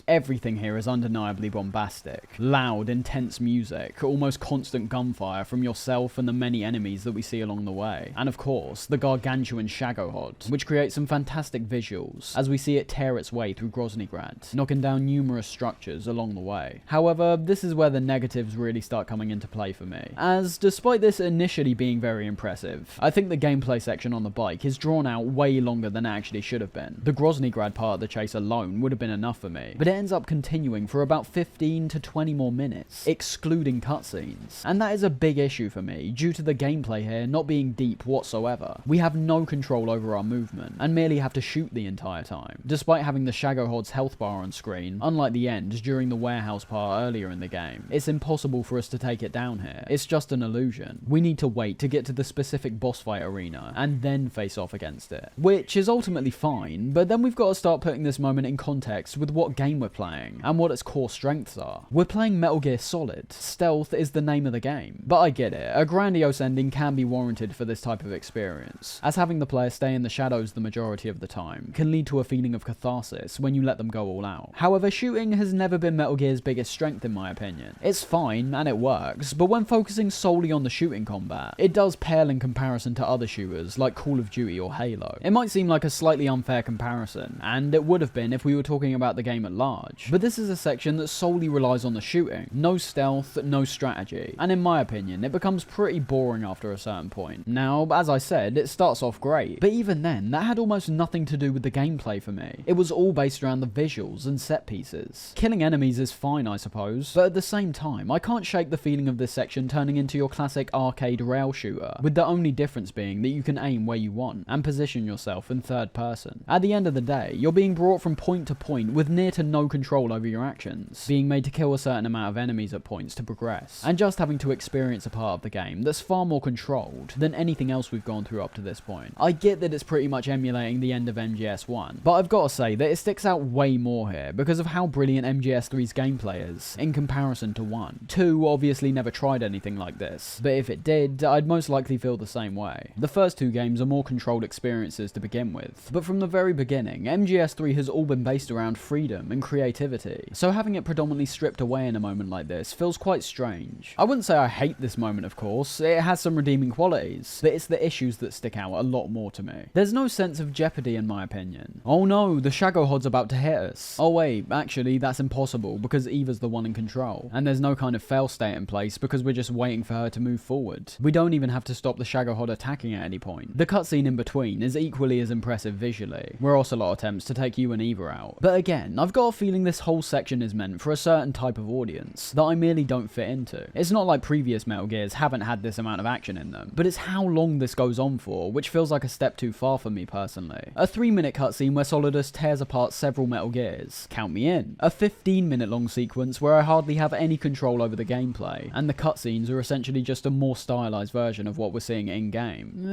Speaker 1: Everything here is undeniably bombastic. Loud, intense music, almost constant gunfire from yourself and the many enemies that we see along the way. And of course, the gargantuan Shagohod, which creates some fantastic visuals as we see it tear its way through Groznygrad, knocking down numerous structures along the way. However, this is where the negatives really start coming into play for me, as despite this initially being very impressive, I think the gameplay section on the bike is drawn out way longer than it actually should have been. The Groznygrad part of the chase alone would have been enough for me, but it ends up continuing for about 15 to 20 more minutes, excluding cutscenes. And that is a big issue for me, due to the gameplay here not being deep whatsoever. We have no control over our movement, and merely have to shoot the entire time, despite having the Shagohod's health bar on screen, unlike the end during the warehouse part earlier in the game. It's impossible for us to take it down here. It's just an illusion. We need to wait to get to the specific boss fight arena, and then face off against it. Which is ultimately fine, but then we've got to start putting this moment in context with what game we're playing, and what its core strengths are. We're playing Metal Gear Solid. Stealth is the name of the game. But I get it, a grandiose ending can be warranted for this type of experience, as having the player stay in the shadows the majority of the time can lead to a feeling of catharsis when you let them go all out. However, shooting has never been Metal Gear's biggest strength in my opinion. It's fine, and it works, but when focusing solely on the shooting combat, it does pale in comparison to other shooters like Call of Duty or Halo. It might seem like a slightly unfair comparison, and it would have been if we were talking about the game at large, but this is a section that solely relies on the shooting. No stealth, no strategy, and in my opinion, it becomes pretty boring after a certain point. Now, as I said, it starts off great, but even then, that had almost nothing to do with the gameplay for me. It was all based around the visuals and set pieces. Killing enemies is fine, I suppose, but at the same time, I can't shake the feeling of this section turning into your classic arcade rail shooter, with the only difference being that you can aim where you want, and position yourself in third person. At the end of the day, you're being brought from point to point with near to no control over your actions, being made to kill a certain amount of enemies at points to progress, and just having to experience a part of the game that's far more controlled than anything else we've gone through up to this point. I get that it's pretty much emulating the end of MGS1, but I've got to say that it sticks out way more here because of how brilliant MGS3's gameplay is in comparison to 1. 2 obviously never tried anything like this, but if it did, I'd most likely feel the same way. The first two games are more controlled experiences to begin with, but from the very beginning, MGS3 has all been based around freedom and creativity, so having it predominantly stripped away in a moment like this feels quite strange. I wouldn't say I hate this moment, of course, it has some redeeming qualities, but it's the issues that stick out a lot more to me. There's no sense of jeopardy in my opinion. Oh no, the Shagohod's about to hit us. Oh wait, actually that's impossible because Eva's the one in control, and there's no kind of fail state in place because we're just waiting for her to move forward. We don't even have to stop the Shagohod attacking at any point. The cutscene in between is equally as impressive visually, where Ocelot attempts to take you and Eva out. But again, I've got a feeling this whole section is meant for a certain type of audience that I merely don't fit into. It's not like previous Metal Gears haven't had this amount of action in them, but it's how long this goes on for, which feels like a step too far for me personally. A 3-minute cutscene where Solidus tears apart several Metal Gears. Count me in. A 15-minute long sequence where I hardly have any control over the gameplay, and the cutscenes are essentially just a more stylized version of what we're seeing in-game.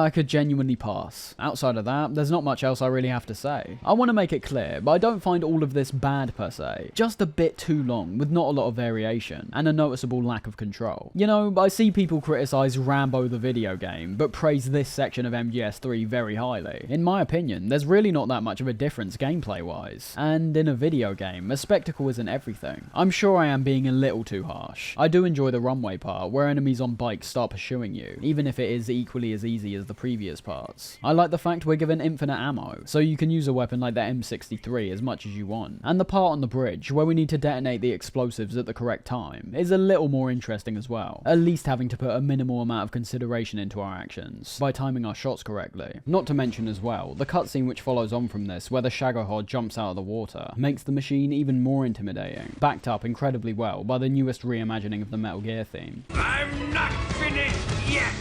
Speaker 1: I could genuinely pass. Outside of that, there's not much else I really have to say. I want to make it clear, but I don't don't find all of this bad per se, just a bit too long with not a lot of variation and a noticeable lack of control. You know, I see people criticize Rambo the video game, but praise this section of MGS3 very highly. In my opinion, there's really not that much of a difference gameplay-wise, and in a video game, a spectacle isn't everything. I'm sure I am being a little too harsh. I do enjoy the runway part, where enemies on bikes start pursuing you, even if it is equally as easy as the previous parts. I like the fact we're given infinite ammo, so you can use a weapon like the M63 as much as you want. And the part on the bridge, where we need to detonate the explosives at the correct time, is a little more interesting as well, at least having to put a minimal amount of consideration into our actions, by timing our shots correctly. Not to mention as well, the cutscene which follows on from this, where the Shagohod jumps out of the water, makes the machine even more intimidating, backed up incredibly well by the newest reimagining of the Metal Gear theme.
Speaker 3: I'm not finished yet!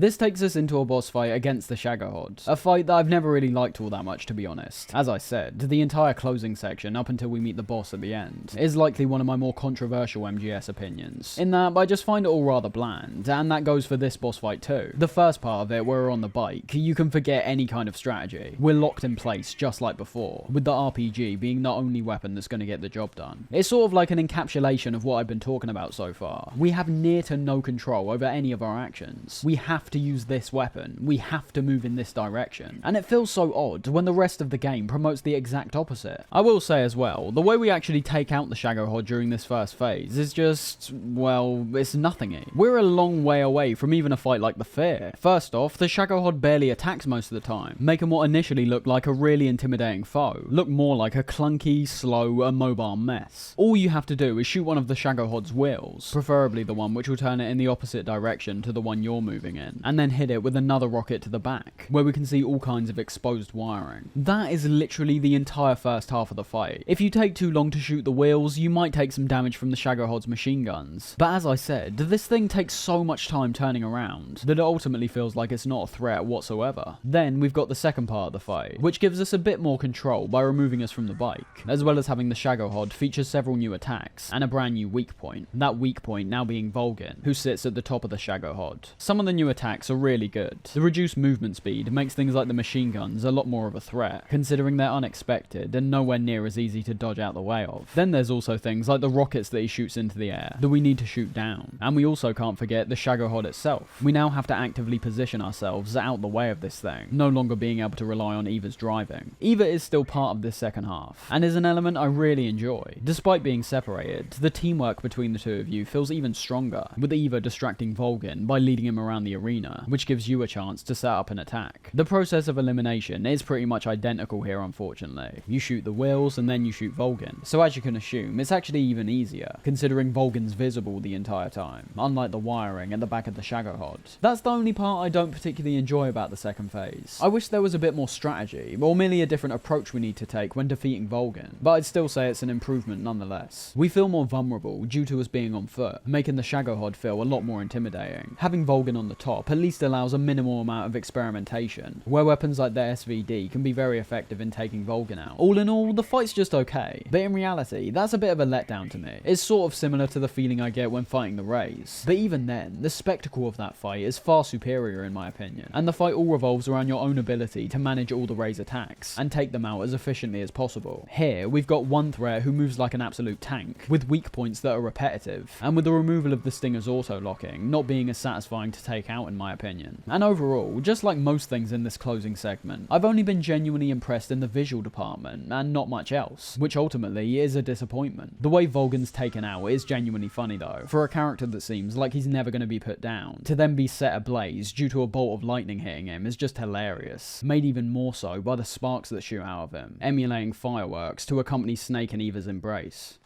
Speaker 1: This takes us into a boss fight against the Shagohod, a fight that I've never really liked all that much, to be honest. As I said, the entire closing section up until we meet the boss at the end is likely one of my more controversial MGS opinions, in that I just find it all rather bland, and that goes for this boss fight too. The first part of it, where we're on the bike, you can forget any kind of strategy. We're locked in place just like before, with the RPG being the only weapon that's going to get the job done. It's sort of like an encapsulation of what I've been talking about so far. We have near to no control over any of our actions. We have to use this weapon, we have to move in this direction, and it feels so odd when the rest of the game promotes the exact opposite. I will say as well, the way we actually take out the Shagohod during this first phase is just, well, it's nothingy. We're a long way away from even a fight like the Fear. First off, the Shagohod barely attacks most of the time, making what initially looked like a really intimidating foe look more like a clunky, slow, immobile mess. All you have to do is shoot one of the Shagohod's wheels, preferably the one which will turn it in the opposite direction to the one you're moving in, and then hit it with another rocket to the back, where we can see all kinds of exposed wiring. That is literally the entire first half of the fight. If you take too long to shoot the wheels, you might take some damage from the Shagohod's machine guns. But as I said, this thing takes so much time turning around that it ultimately feels like it's not a threat whatsoever. Then we've got the second part of the fight, which gives us a bit more control by removing us from the bike, as well as having the Shagohod feature several new attacks and a brand new weak point. That weak point now being Volgin, who sits at the top of the Shagohod. Some of the new attacks are really good. The reduced movement speed makes things like the machine guns a lot more of a threat, considering they're unexpected and nowhere near as easy to dodge out the way of. Then there's also things like the rockets that he shoots into the air that we need to shoot down. And we also can't forget the Shagohod itself. We now have to actively position ourselves out the way of this thing, no longer being able to rely on Eva's driving. Eva is still part of this second half, and is an element I really enjoy. Despite being separated, the teamwork between the two of you feels even stronger, with Eva distracting Volgin by leading him around the arena, which gives you a chance to set up an attack. The process of elimination is pretty much identical here, unfortunately. You shoot the wheels and then you shoot Volgin. So as you can assume, it's actually even easier, considering Volgin's visible the entire time, unlike the wiring at the back of the Shagohod. That's the only part I don't particularly enjoy about the second phase. I wish there was a bit more strategy, or merely a different approach we need to take when defeating Volgin, but I'd still say it's an improvement nonetheless. We feel more vulnerable due to us being on foot, making the Shagohod feel a lot more intimidating. Having Volgin on the top at least allows a minimal amount of experimentation, where weapons like the SVD can be very effective in taking Volgin out. All in all, the fight's just okay, but in reality, that's a bit of a letdown to me. It's sort of similar to the feeling I get when fighting the Rays, but even then, the spectacle of that fight is far superior in my opinion, and the fight all revolves around your own ability to manage all the Rays' attacks, and take them out as efficiently as possible. Here, we've got one threat who moves like an absolute tank, with weak points that are repetitive, and with the removal of the Stinger's auto-locking not being as satisfying to take out in my opinion. And overall, just like most things in this closing segment, I've only been genuinely impressed in the visual department, and not much else, which ultimately is a disappointment. The way Volgin's taken out is genuinely funny though, for a character that seems like he's never going to be put down. To then be set ablaze due to a bolt of lightning hitting him is just hilarious, made even more so by the sparks that shoot out of him, emulating fireworks to accompany Snake and Eva's embrace.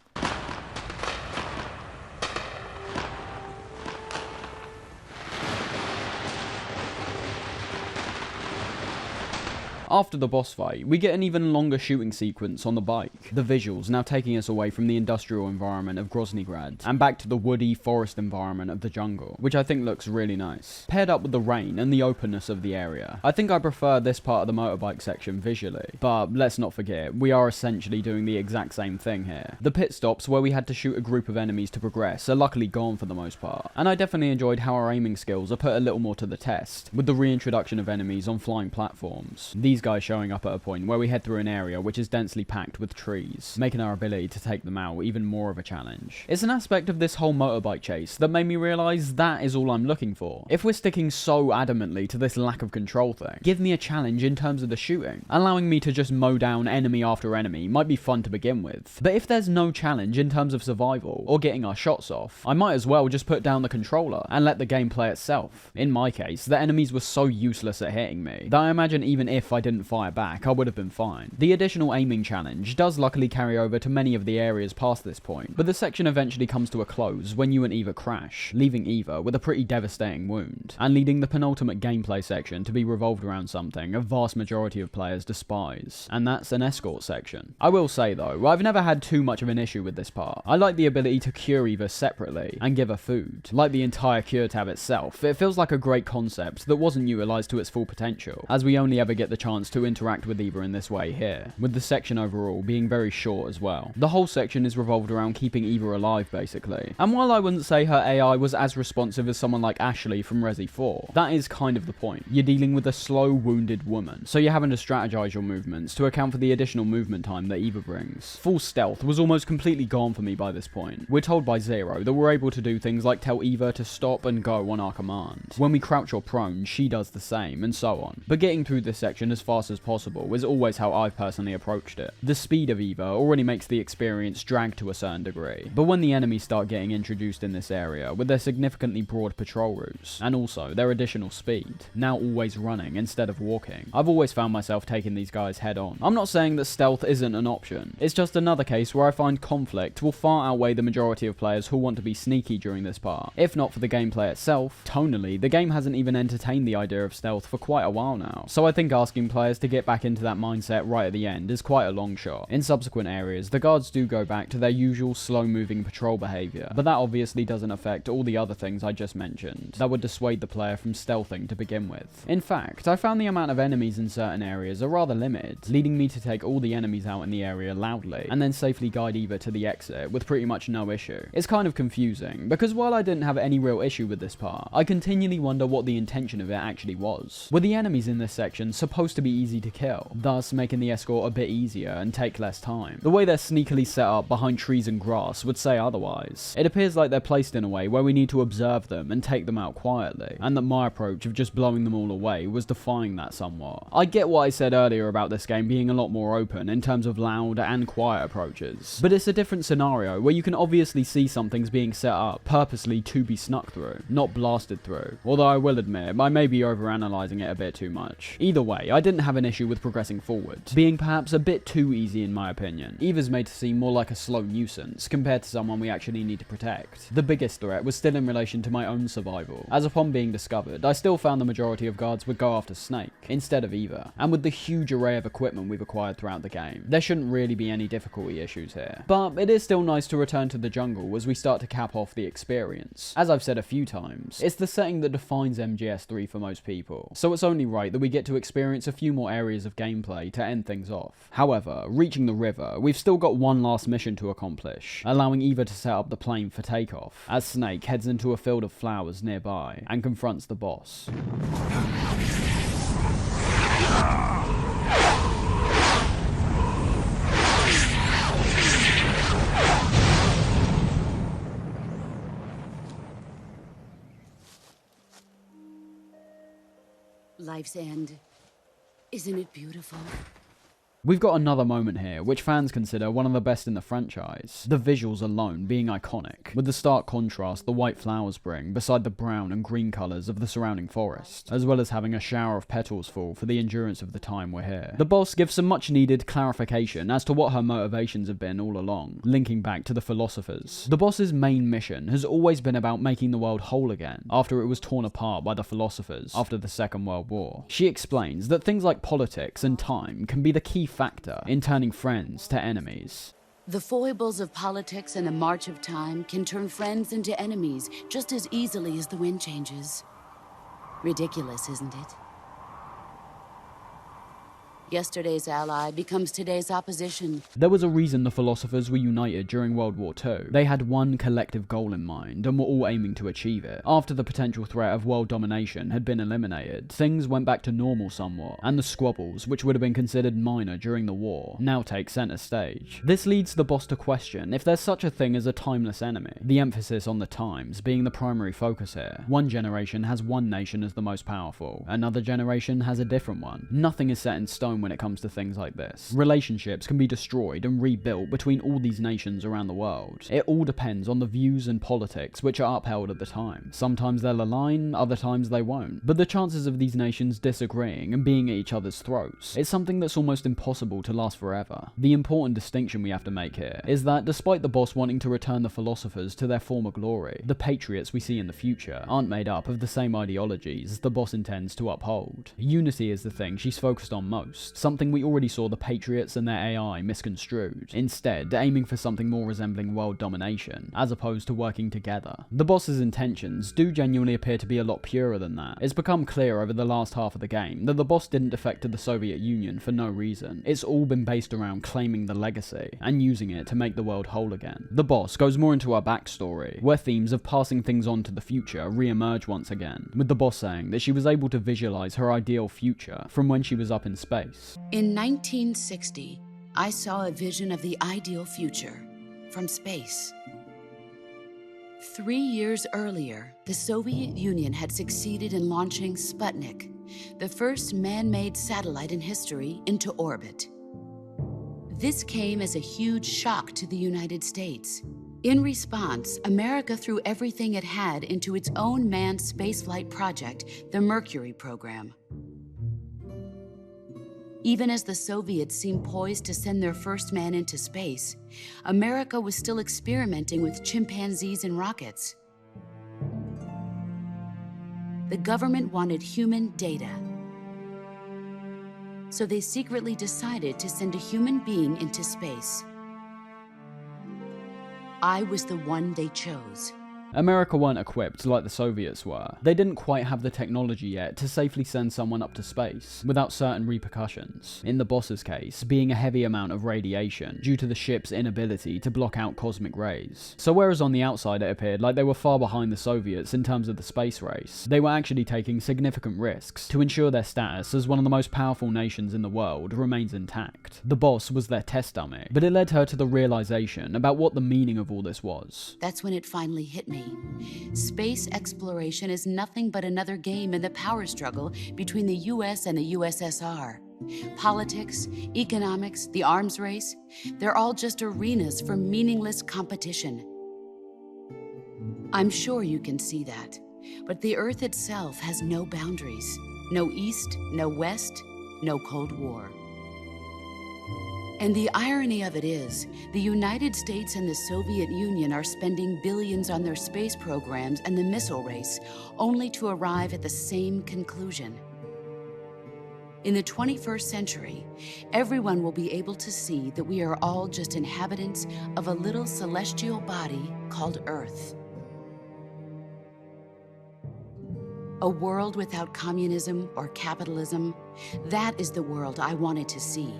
Speaker 1: After the boss fight, we get an even longer shooting sequence on the bike, the visuals now taking us away from the industrial environment of Groznygrad and back to the woody forest environment of the jungle, which I think looks really nice. Paired up with the rain and the openness of the area, I think I prefer this part of the motorbike section visually, but let's not forget, we are essentially doing the exact same thing here. The pit stops where we had to shoot a group of enemies to progress are luckily gone for the most part, and I definitely enjoyed how our aiming skills are put a little more to the test, with the reintroduction of enemies on flying platforms. These guys showing up at a point where we head through an area which is densely packed with trees, making our ability to take them out even more of a challenge. It's an aspect of this whole motorbike chase that made me realise that is all I'm looking for. If we're sticking so adamantly to this lack of control thing, give me a challenge in terms of the shooting. Allowing me to just mow down enemy after enemy might be fun to begin with, but if there's no challenge in terms of survival or getting our shots off, I might as well just put down the controller and let the game play itself. In my case, the enemies were so useless at hitting me that I imagine even if I didn't fire back, I would have been fine. The additional aiming challenge does luckily carry over to many of the areas past this point, but the section eventually comes to a close when you and Eva crash, leaving Eva with a pretty devastating wound, and leading the penultimate gameplay section to be revolved around something a vast majority of players despise, and that's an escort section. I will say though, I've never had too much of an issue with this part. I like the ability to cure Eva separately and give her food. Like the entire cure tab itself, it feels like a great concept that wasn't utilised to its full potential, as we only ever get the chance to interact with Eva in this way here, with the section overall being very short as well. The whole section is revolved around keeping Eva alive basically, and while I wouldn't say her AI was as responsive as someone like Ashley from Resi 4, that is kind of the point. You're dealing with a slow, wounded woman, so you're having to strategize your movements to account for the additional movement time that Eva brings. Full stealth was almost completely gone for me by this point. We're told by Zero that we're able to do things like tell Eva to stop and go on our command. When we crouch or prone, she does the same, and so on. But getting through this section as fast as possible is always how I've personally approached it. The speed of Eva already makes the experience drag to a certain degree, but when the enemies start getting introduced in this area, with their significantly broad patrol routes, and also their additional speed, now always running instead of walking, I've always found myself taking these guys head on. I'm not saying that stealth isn't an option, it's just another case where I find conflict will far outweigh the majority of players who want to be sneaky during this part. If not for the gameplay itself, tonally, the game hasn't even entertained the idea of stealth for quite a while now, so I think asking players to get back into that mindset right at the end is quite a long shot. In subsequent areas, the guards do go back to their usual slow-moving patrol behaviour, but that obviously doesn't affect all the other things I just mentioned that would dissuade the player from stealthing to begin with. In fact, I found the amount of enemies in certain areas are rather limited, leading me to take all the enemies out in the area loudly, and then safely guide Eva to the exit with pretty much no issue. It's kind of confusing, because while I didn't have any real issue with this part, I continually wonder what the intention of it actually was. Were the enemies in this section supposed to be easy to kill, thus making the escort a bit easier and take less time? The way they're sneakily set up behind trees and grass would say otherwise. It appears like they're placed in a way where we need to observe them and take them out quietly, and that my approach of just blowing them all away was defying that somewhat. I get what I said earlier about this game being a lot more open in terms of loud and quiet approaches, but it's a different scenario where you can obviously see something's being set up purposely to be snuck through, not blasted through, although I will admit I may be overanalyzing it a bit too much. Either way, I didn't have an issue with progressing forward, being perhaps a bit too easy in my opinion. Eva's made to seem more like a slow nuisance compared to someone we actually need to protect. The biggest threat was still in relation to my own survival, as upon being discovered, I still found the majority of guards would go after Snake instead of Eva, and with the huge array of equipment we've acquired throughout the game, there shouldn't really be any difficulty issues here. But it is still nice to return to the jungle as we start to cap off the experience. As I've said a few times, it's the setting that defines MGS3 for most people, so it's only right that we get to experience a few more areas of gameplay to end things off. However, reaching the river, we've still got one last mission to accomplish, allowing Eva to set up the plane for takeoff, as Snake heads into a field of flowers nearby and confronts the boss.
Speaker 13: Life's end. Isn't it beautiful?
Speaker 1: We've got another moment here, which fans consider one of the best in the franchise. The visuals alone being iconic, with the stark contrast the white flowers bring beside the brown and green colours of the surrounding forest, as well as having a shower of petals fall for the endurance of the time we're here. The boss gives some much needed clarification as to what her motivations have been all along, linking back to the philosophers. The boss's main mission has always been about making the world whole again, after it was torn apart by the philosophers after the Second World War. She explains that things like politics and time can be the key factor in turning friends to enemies.
Speaker 13: The foibles of politics and the march of time can turn friends into enemies just as easily as the wind changes. Ridiculous, isn't it? Yesterday's ally becomes today's opposition.
Speaker 1: There was a reason the philosophers were united during World War II. They had one collective goal in mind and were all aiming to achieve it. After the potential threat of world domination had been eliminated, things went back to normal somewhat, and the squabbles, which would have been considered minor during the war, now take center stage. This leads the boss to question if there's such a thing as a timeless enemy, the emphasis on the times being the primary focus here. One generation has one nation as the most powerful, another generation has a different one. Nothing is set in stone when it comes to things like this. Relationships can be destroyed and rebuilt between all these nations around the world. It all depends on the views and politics which are upheld at the time. Sometimes they'll align, other times they won't. But the chances of these nations disagreeing and being at each other's throats is something that's almost impossible to last forever. The important distinction we have to make here is that despite the boss wanting to return the philosophers to their former glory, the patriots we see in the future aren't made up of the same ideologies the boss intends to uphold. Unity is the thing she's focused on most, something we already saw the Patriots and their AI misconstrued, instead aiming for something more resembling world domination, as opposed to working together. The boss's intentions do genuinely appear to be a lot purer than that. It's become clear over the last half of the game that the boss didn't defect to the Soviet Union for no reason. It's all been based around claiming the legacy, and using it to make the world whole again. The boss goes more into her backstory, where themes of passing things on to the future re-emerge once again, with the boss saying that she was able to visualize her ideal future from when she was up in space.
Speaker 13: In 1960, I saw a vision of the ideal future from space. 3 years earlier, the Soviet Union had succeeded in launching Sputnik, the first man-made satellite in history, into orbit. This came as a huge shock to the United States. In response, America threw everything it had into its own manned spaceflight project, the Mercury program. Even as the Soviets seemed poised to send their first man into space, America was still experimenting with chimpanzees and rockets. The government wanted human data, so they secretly decided to send a human being into space. I was the one they chose.
Speaker 1: America weren't equipped like the Soviets were. They didn't quite have the technology yet to safely send someone up to space without certain repercussions. In the boss's case, being a heavy amount of radiation due to the ship's inability to block out cosmic rays. So whereas on the outside it appeared like they were far behind the Soviets in terms of the space race, they were actually taking significant risks to ensure their status as one of the most powerful nations in the world remains intact. The boss was their test dummy, but it led her to the realization about what the meaning of all this was.
Speaker 13: That's when it finally hit me. Space exploration is nothing but another game in the power struggle between the US and the USSR. Politics, economics, the arms race, they're all just arenas for meaningless competition. I'm sure you can see that, but the Earth itself has no boundaries. No East, no West, no Cold War. And the irony of it is, the United States and the Soviet Union are spending billions on their space programs and the missile race, only to arrive at the same conclusion. In the 21st century, everyone will be able to see that we are all just inhabitants of a little celestial body called Earth. A world without communism or capitalism, that is the world I wanted to see.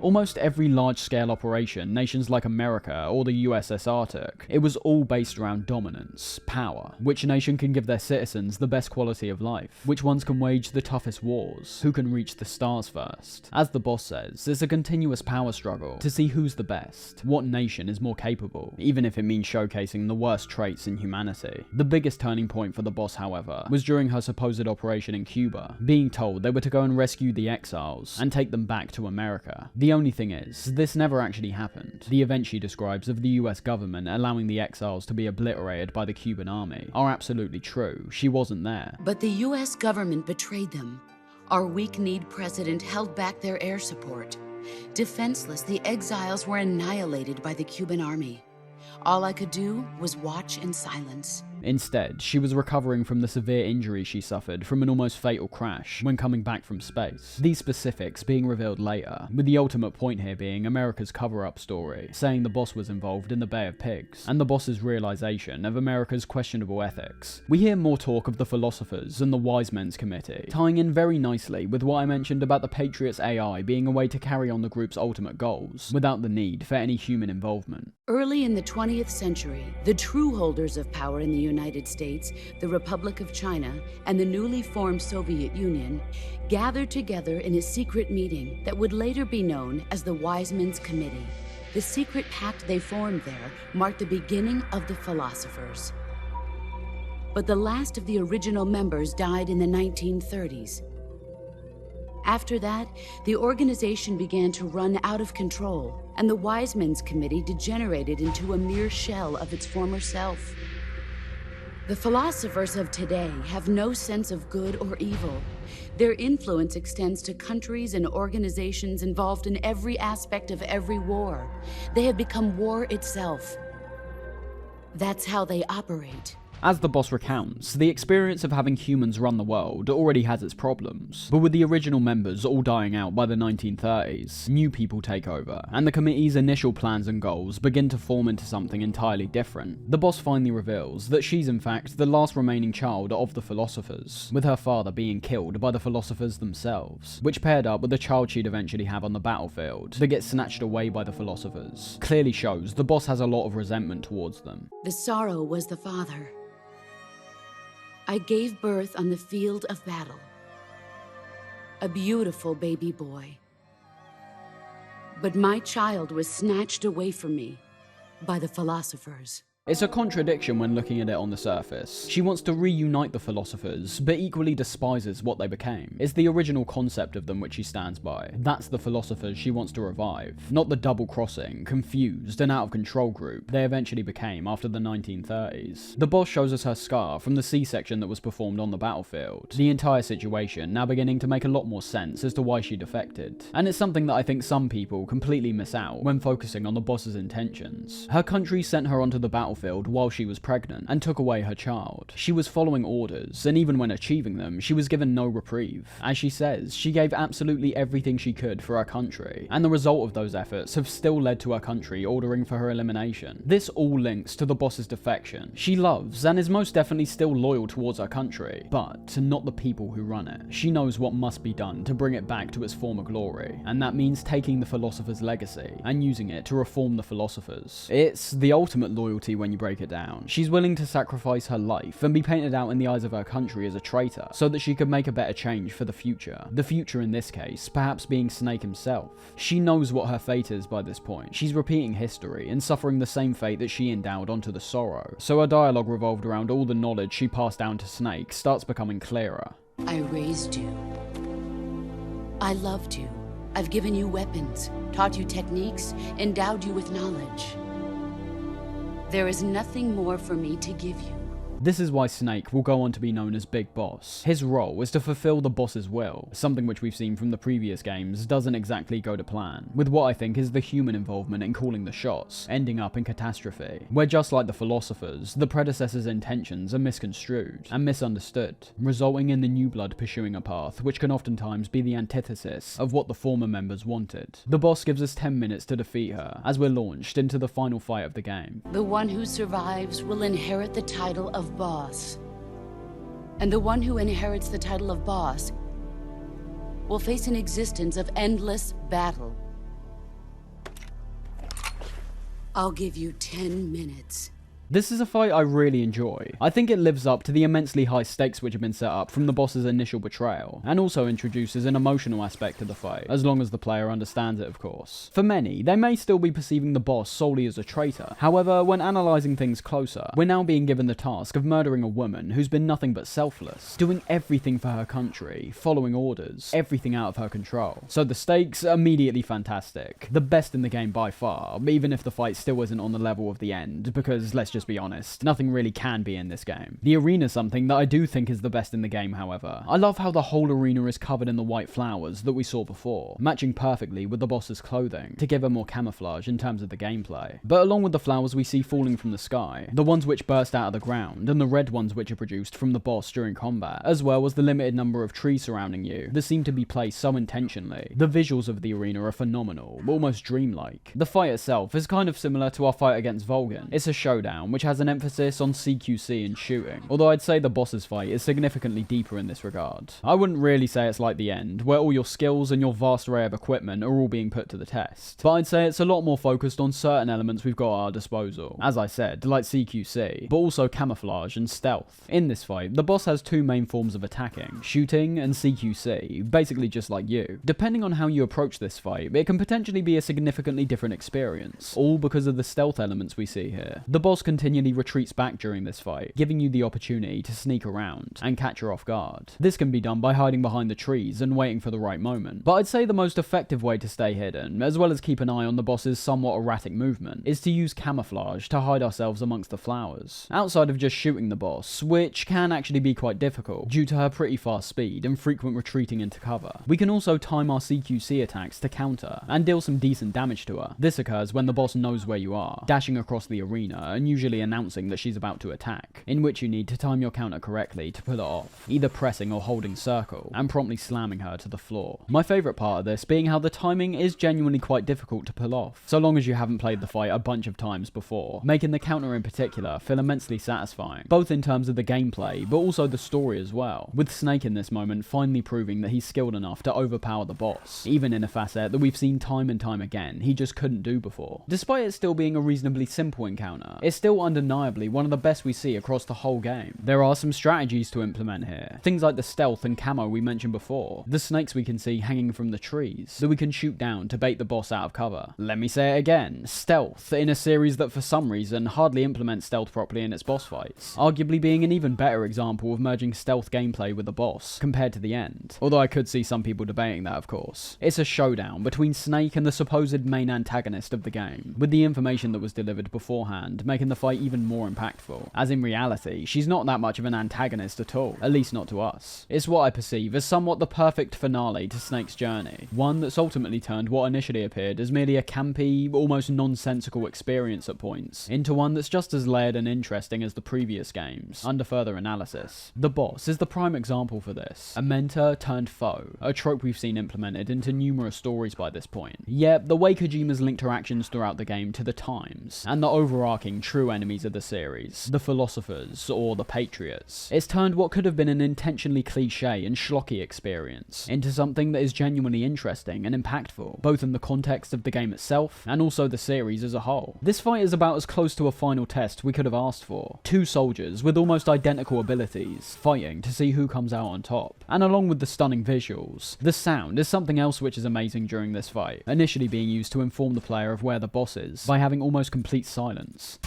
Speaker 1: Almost every large-scale operation nations like America or the USSR took, it was all based around dominance, power, which nation can give their citizens the best quality of life, which ones can wage the toughest wars, who can reach the stars first. As the boss says, it's a continuous power struggle to see who's the best, what nation is more capable, even if it means showcasing the worst traits in humanity. The biggest turning point for the boss, however, was during her supposed operation in Cuba, being told they were to go and rescue the exiles and take them back to America. The The only thing is, this never actually happened. The events she describes of the US government allowing the exiles to be obliterated by the Cuban army are absolutely true. She wasn't there.
Speaker 13: But the US government betrayed them. Our weak-kneed president held back their air support. Defenseless, the exiles were annihilated by the Cuban army. All I could do was watch in silence.
Speaker 1: Instead, she was recovering from the severe injury she suffered from an almost fatal crash when coming back from space. These specifics being revealed later, with the ultimate point here being America's cover-up story, saying the boss was involved in the Bay of Pigs, and the boss's realization of America's questionable ethics. We hear more talk of the philosophers and the Wise Men's Committee, tying in very nicely with what I mentioned about the Patriots AI being a way to carry on the group's ultimate goals, without the need for any human involvement.
Speaker 13: Early in the 20th century, the true holders of power in the United States, the Republic of China, and the newly formed Soviet Union gathered together in a secret meeting that would later be known as the Wise Men's Committee. The secret pact they formed there marked the beginning of the philosophers. But the last of the original members died in the 1930s. After that, the organization began to run out of control, and the Wise Men's Committee degenerated into a mere shell of its former self. The philosophers of today have no sense of good or evil. Their influence extends to countries and organizations involved in every aspect of every war. They have become war itself. That's how they operate.
Speaker 1: As the boss recounts, the experience of having humans run the world already has its problems, but with the original members all dying out by the 1930s, new people take over, and the committee's initial plans and goals begin to form into something entirely different. The boss finally reveals that she's in fact the last remaining child of the philosophers, with her father being killed by the philosophers themselves, which paired up with the child she'd eventually have on the battlefield that gets snatched away by the philosophers, clearly shows the boss has a lot of resentment towards them.
Speaker 13: The sorrow was the father. I gave birth on the field of battle. A beautiful baby boy. But my child was snatched away from me by the philosophers.
Speaker 1: It's a contradiction when looking at it on the surface. She wants to reunite the philosophers, but equally despises what they became. It's the original concept of them which she stands by. That's the philosophers she wants to revive, not the double-crossing, confused, and out-of-control group they eventually became after the 1930s. The boss shows us her scar from the C-section that was performed on the battlefield. The entire situation now beginning to make a lot more sense as to why she defected. And it's something that I think some people completely miss out when focusing on the boss's intentions. Her country sent her onto the battlefield while she was pregnant and took away her child. She was following orders, and even when achieving them, she was given no reprieve. As she says, she gave absolutely everything she could for her country, and the result of those efforts have still led to her country ordering for her elimination. This all links to the boss's defection. She loves and is most definitely still loyal towards her country, but not the people who run it. She knows what must be done to bring it back to its former glory, and that means taking the philosopher's legacy and using it to reform the philosophers. It's the ultimate loyalty when you break it down. She's willing to sacrifice her life and be painted out in the eyes of her country as a traitor so that she could make a better change for the future. The future in this case, perhaps being Snake himself. She knows what her fate is by this point. She's repeating history and suffering the same fate that she endowed onto the Sorrow. So her dialogue revolved around all the knowledge she passed down to Snake starts becoming clearer.
Speaker 13: I raised you. I loved you. I've given you weapons, taught you techniques, endowed you with knowledge. There is nothing more for me to give you.
Speaker 1: This is why Snake will go on to be known as Big Boss. His role is to fulfill the boss's will, something which we've seen from the previous games doesn't exactly go to plan, with what I think is the human involvement in calling the shots, ending up in catastrophe, where just like the philosophers, the predecessors' intentions are misconstrued and misunderstood, resulting in the new blood pursuing a path which can oftentimes be the antithesis of what the former members wanted. The boss gives us 10 minutes to defeat her, as we're launched into the final fight of the game.
Speaker 13: The one who survives will inherit the title of Boss. And the one who inherits the title of Boss will face an existence of endless battle. I'll give you 10 minutes.
Speaker 1: This is a fight I really enjoy. I think it lives up to the immensely high stakes which have been set up from the boss's initial betrayal, and also introduces an emotional aspect to the fight, as long as the player understands it, of course. For many, they may still be perceiving the boss solely as a traitor. However, when analysing things closer, we're now being given the task of murdering a woman who's been nothing but selfless, doing everything for her country, following orders, everything out of her control. So the stakes are immediately fantastic. The best in the game by far, even if the fight still isn't on the level of the end, because let's just be honest, nothing really can be in this game. The arena's something that I do think is the best in the game, however. I love how the whole arena is covered in the white flowers that we saw before, matching perfectly with the boss's clothing, to give her more camouflage in terms of the gameplay. But along with the flowers we see falling from the sky, the ones which burst out of the ground, and the red ones which are produced from the boss during combat, as well as the limited number of trees surrounding you that seem to be placed so intentionally. The visuals of the arena are phenomenal, almost dreamlike. The fight itself is kind of similar to our fight against Volgan. It's a showdown which has an emphasis on CQC and shooting, although I'd say the boss's fight is significantly deeper in this regard. I wouldn't really say it's like the end, where all your skills and your vast array of equipment are all being put to the test, but I'd say it's a lot more focused on certain elements we've got at our disposal, as I said, like CQC, but also camouflage and stealth. In this fight, the boss has two main forms of attacking, shooting and CQC, basically just like you. Depending on how you approach this fight, it can potentially be a significantly different experience, all because of the stealth elements we see here. The boss continually retreats back during this fight, giving you the opportunity to sneak around and catch her off guard. This can be done by hiding behind the trees and waiting for the right moment, but I'd say the most effective way to stay hidden, as well as keep an eye on the boss's somewhat erratic movement, is to use camouflage to hide ourselves amongst the flowers. Outside of just shooting the boss, which can actually be quite difficult due to her pretty fast speed and frequent retreating into cover, we can also time our CQC attacks to counter and deal some decent damage to her. This occurs when the boss knows where you are, dashing across the arena and usually announcing that she's about to attack, in which you need to time your counter correctly to pull it off, either pressing or holding circle, and promptly slamming her to the floor. My favourite part of this being how the timing is genuinely quite difficult to pull off, so long as you haven't played the fight a bunch of times before, making the counter in particular feel immensely satisfying, both in terms of the gameplay, but also the story as well, with Snake in this moment finally proving that he's skilled enough to overpower the boss, even in a facet that we've seen time and time again he just couldn't do before. Despite it still being a reasonably simple encounter, it's still undeniably one of the best we see across the whole game. There are some strategies to implement here, things like the stealth and camo we mentioned before, the snakes we can see hanging from the trees that we can shoot down to bait the boss out of cover. Let me say it again, stealth, in a series that for some reason hardly implements stealth properly in its boss fights, arguably being an even better example of merging stealth gameplay with the boss compared to the end, although I could see some people debating that, of course. It's a showdown between Snake and the supposed main antagonist of the game, with the information that was delivered beforehand making the fight even more impactful, as in reality she's not that much of an antagonist at all, at least not to us. It's what I perceive as somewhat the perfect finale to Snake's journey, one that's ultimately turned what initially appeared as merely a campy, almost nonsensical experience at points, into one that's just as layered and interesting as the previous games, under further analysis. The boss is the prime example for this, a mentor turned foe, a trope we've seen implemented into numerous stories by this point. Yet, the way Kojima's linked her actions throughout the game to the times, and the overarching true enemies of the series, the philosophers, or the patriots, it's turned what could have been an intentionally cliche and schlocky experience into something that is genuinely interesting and impactful, both in the context of the game itself, and also the series as a whole. This fight is about as close to a final test we could have asked for. Two soldiers with almost identical abilities, fighting to see who comes out on top. And along with the stunning visuals, the sound is something else which is amazing during this fight, initially being used to inform the player of where the boss is, by having almost complete silence.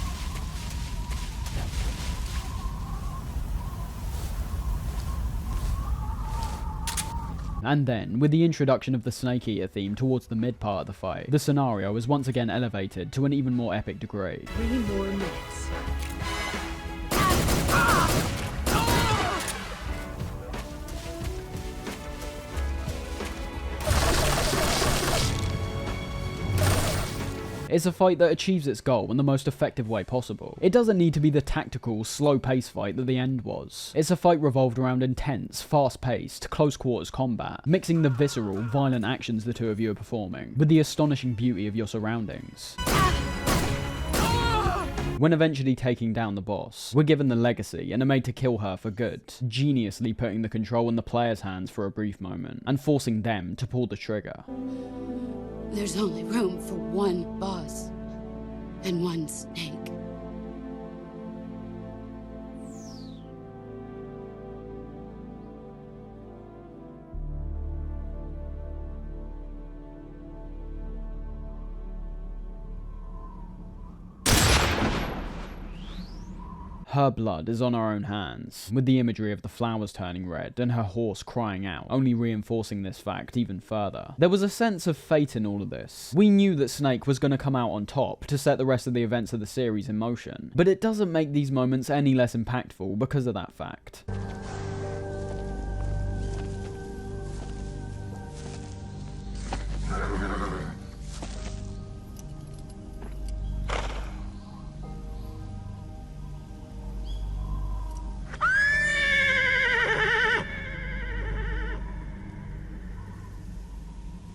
Speaker 1: And then, with the introduction of the Snake Eater theme towards the mid part of the fight, the scenario is once again elevated to an even more epic degree.
Speaker 4: 3 more minutes.
Speaker 1: It's a fight that achieves its goal in the most effective way possible. It doesn't need to be the tactical, slow-paced fight that the end was. It's a fight revolved around intense, fast-paced, close-quarters combat, mixing the visceral, violent actions the two of you are performing with the astonishing beauty of your surroundings. When eventually taking down the boss, we're given the legacy and are made to kill her for good, geniusly putting the control in the player's hands for a brief moment, and forcing them to pull the trigger.
Speaker 13: There's only room for one boss and one snake.
Speaker 1: Her blood is on our own hands, with the imagery of the flowers turning red and her horse crying out, only reinforcing this fact even further. There was a sense of fate in all of this. We knew that Snake was going to come out on top to set the rest of the events of the series in motion, but it doesn't make these moments any less impactful because of that fact.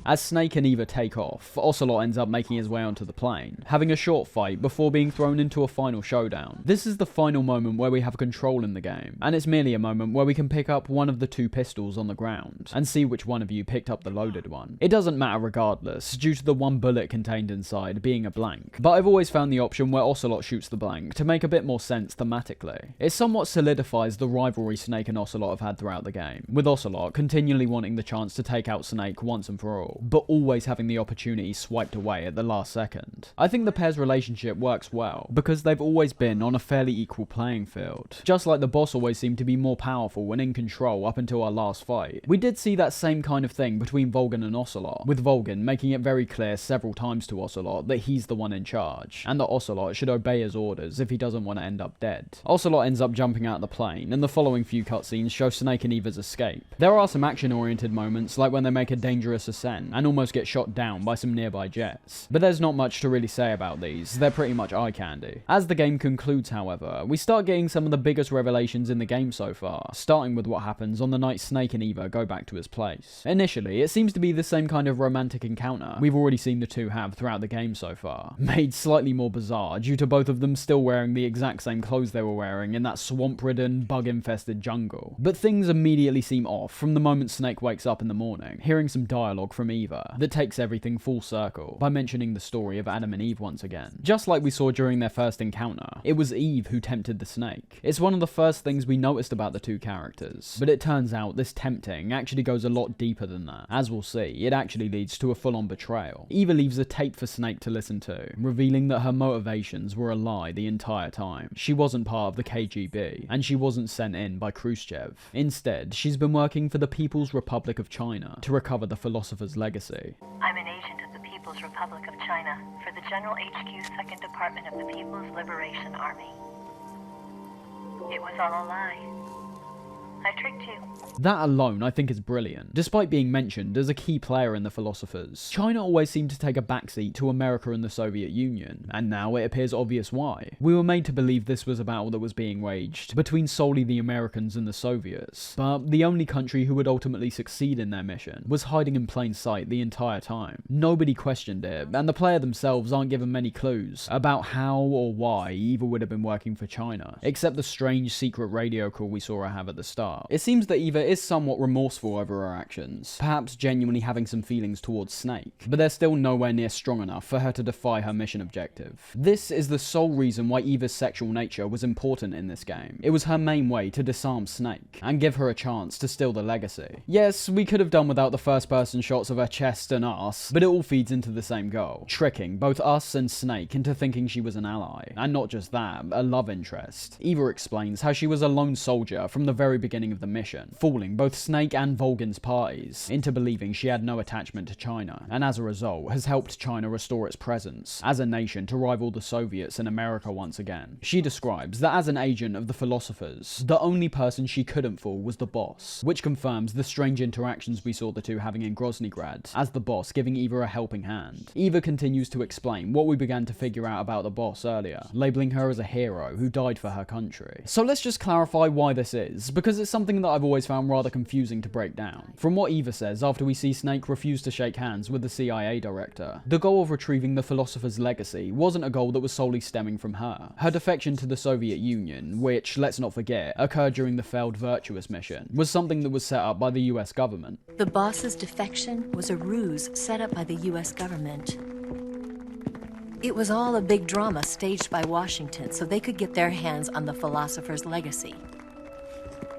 Speaker 1: As Snake and Eva take off, Ocelot ends up making his way onto the plane, having a short fight before being thrown into a final showdown. This is the final moment where we have control in the game, and it's merely a moment where we can pick up one of the two pistols on the ground, and see which one of you picked up the loaded one. It doesn't matter regardless, due to the one bullet contained inside being a blank, but I've always found the option where Ocelot shoots the blank to make a bit more sense thematically. It somewhat solidifies the rivalry Snake and Ocelot have had throughout the game, with Ocelot continually wanting the chance to take out Snake once and for all, but always having the opportunity swiped away at the last second. I think the pair's relationship works well, because they've always been on a fairly equal playing field. Just like the boss always seemed to be more powerful and in control up until our last fight. We did see that same kind of thing between Volgin and Ocelot, with Volgin making it very clear several times to Ocelot that he's the one in charge, and that Ocelot should obey his orders if he doesn't want to end up dead. Ocelot ends up jumping out of the plane, and the following few cutscenes show Snake and Eva's escape. There are some action-oriented moments, like when they make a dangerous ascent, and almost get shot down by some nearby jets. But there's not much to really say about these, they're pretty much eye candy. As the game concludes, however, we start getting some of the biggest revelations in the game so far, starting with what happens on the night Snake and Eva go back to his place. Initially, it seems to be the same kind of romantic encounter we've already seen the two have throughout the game so far, made slightly more bizarre due to both of them still wearing the exact same clothes they were wearing in that swamp-ridden, bug-infested jungle. But things immediately seem off from the moment Snake wakes up in the morning, hearing some dialogue from Eva that takes everything full circle by mentioning the story of Adam and Eve once again. Just like we saw during their first encounter, it was Eve who tempted the snake. It's one of the first things we noticed about the two characters, but it turns out this tempting actually goes a lot deeper than that. As we'll see, it actually leads to a full-on betrayal. Eva leaves a tape for Snake to listen to, revealing that her motivations were a lie the entire time. She wasn't part of the KGB, and she wasn't sent in by Khrushchev. Instead, she's been working for the People's Republic of China to recover the philosopher's legacy.
Speaker 4: I'm an agent of the People's Republic of China for the General HQ 2nd Department of the People's Liberation Army. It was all a lie. I tricked you.
Speaker 1: That alone I think is brilliant. Despite being mentioned as a key player in the Philosophers, China always seemed to take a backseat to America and the Soviet Union, and now it appears obvious why. We were made to believe this was a battle that was being waged between solely the Americans and the Soviets, but the only country who would ultimately succeed in their mission was hiding in plain sight the entire time. Nobody questioned it, and the player themselves aren't given many clues about how or why Eva would have been working for China, except the strange secret radio call we saw her have at the start. It seems that Eva is somewhat remorseful over her actions, perhaps genuinely having some feelings towards Snake, but they're still nowhere near strong enough for her to defy her mission objective. This is the sole reason why Eva's sexual nature was important in this game. It was her main way to disarm Snake, and give her a chance to steal the legacy. Yes, we could have done without the first-person shots of her chest and ass, but it all feeds into the same goal, tricking both us and Snake into thinking she was an ally, and not just that, a love interest. Eva explains how she was a lone soldier from the very beginning of the mission, fooling both Snake and Volgin's parties into believing she had no attachment to China, and as a result has helped China restore its presence as a nation to rival the Soviets and America once again. She describes that as an agent of the Philosophers, the only person she couldn't fool was the boss, which confirms the strange interactions we saw the two having in Groznygrad, as the boss giving Eva a helping hand. Eva continues to explain what we began to figure out about the boss earlier, labeling her as a hero who died for her country. So let's just clarify why this is, because it's something that I've always found rather confusing to break down. From what Eva says after we see Snake refuse to shake hands with the CIA director, the goal of retrieving the Philosopher's legacy wasn't a goal that was solely stemming from her. Her defection to the Soviet Union, which, let's not forget, occurred during the failed Virtuous mission, was something that was set up by the US government.
Speaker 10: The boss's defection was a ruse set up by the US government. It was all a big drama staged by Washington so they could get their hands on the Philosopher's legacy.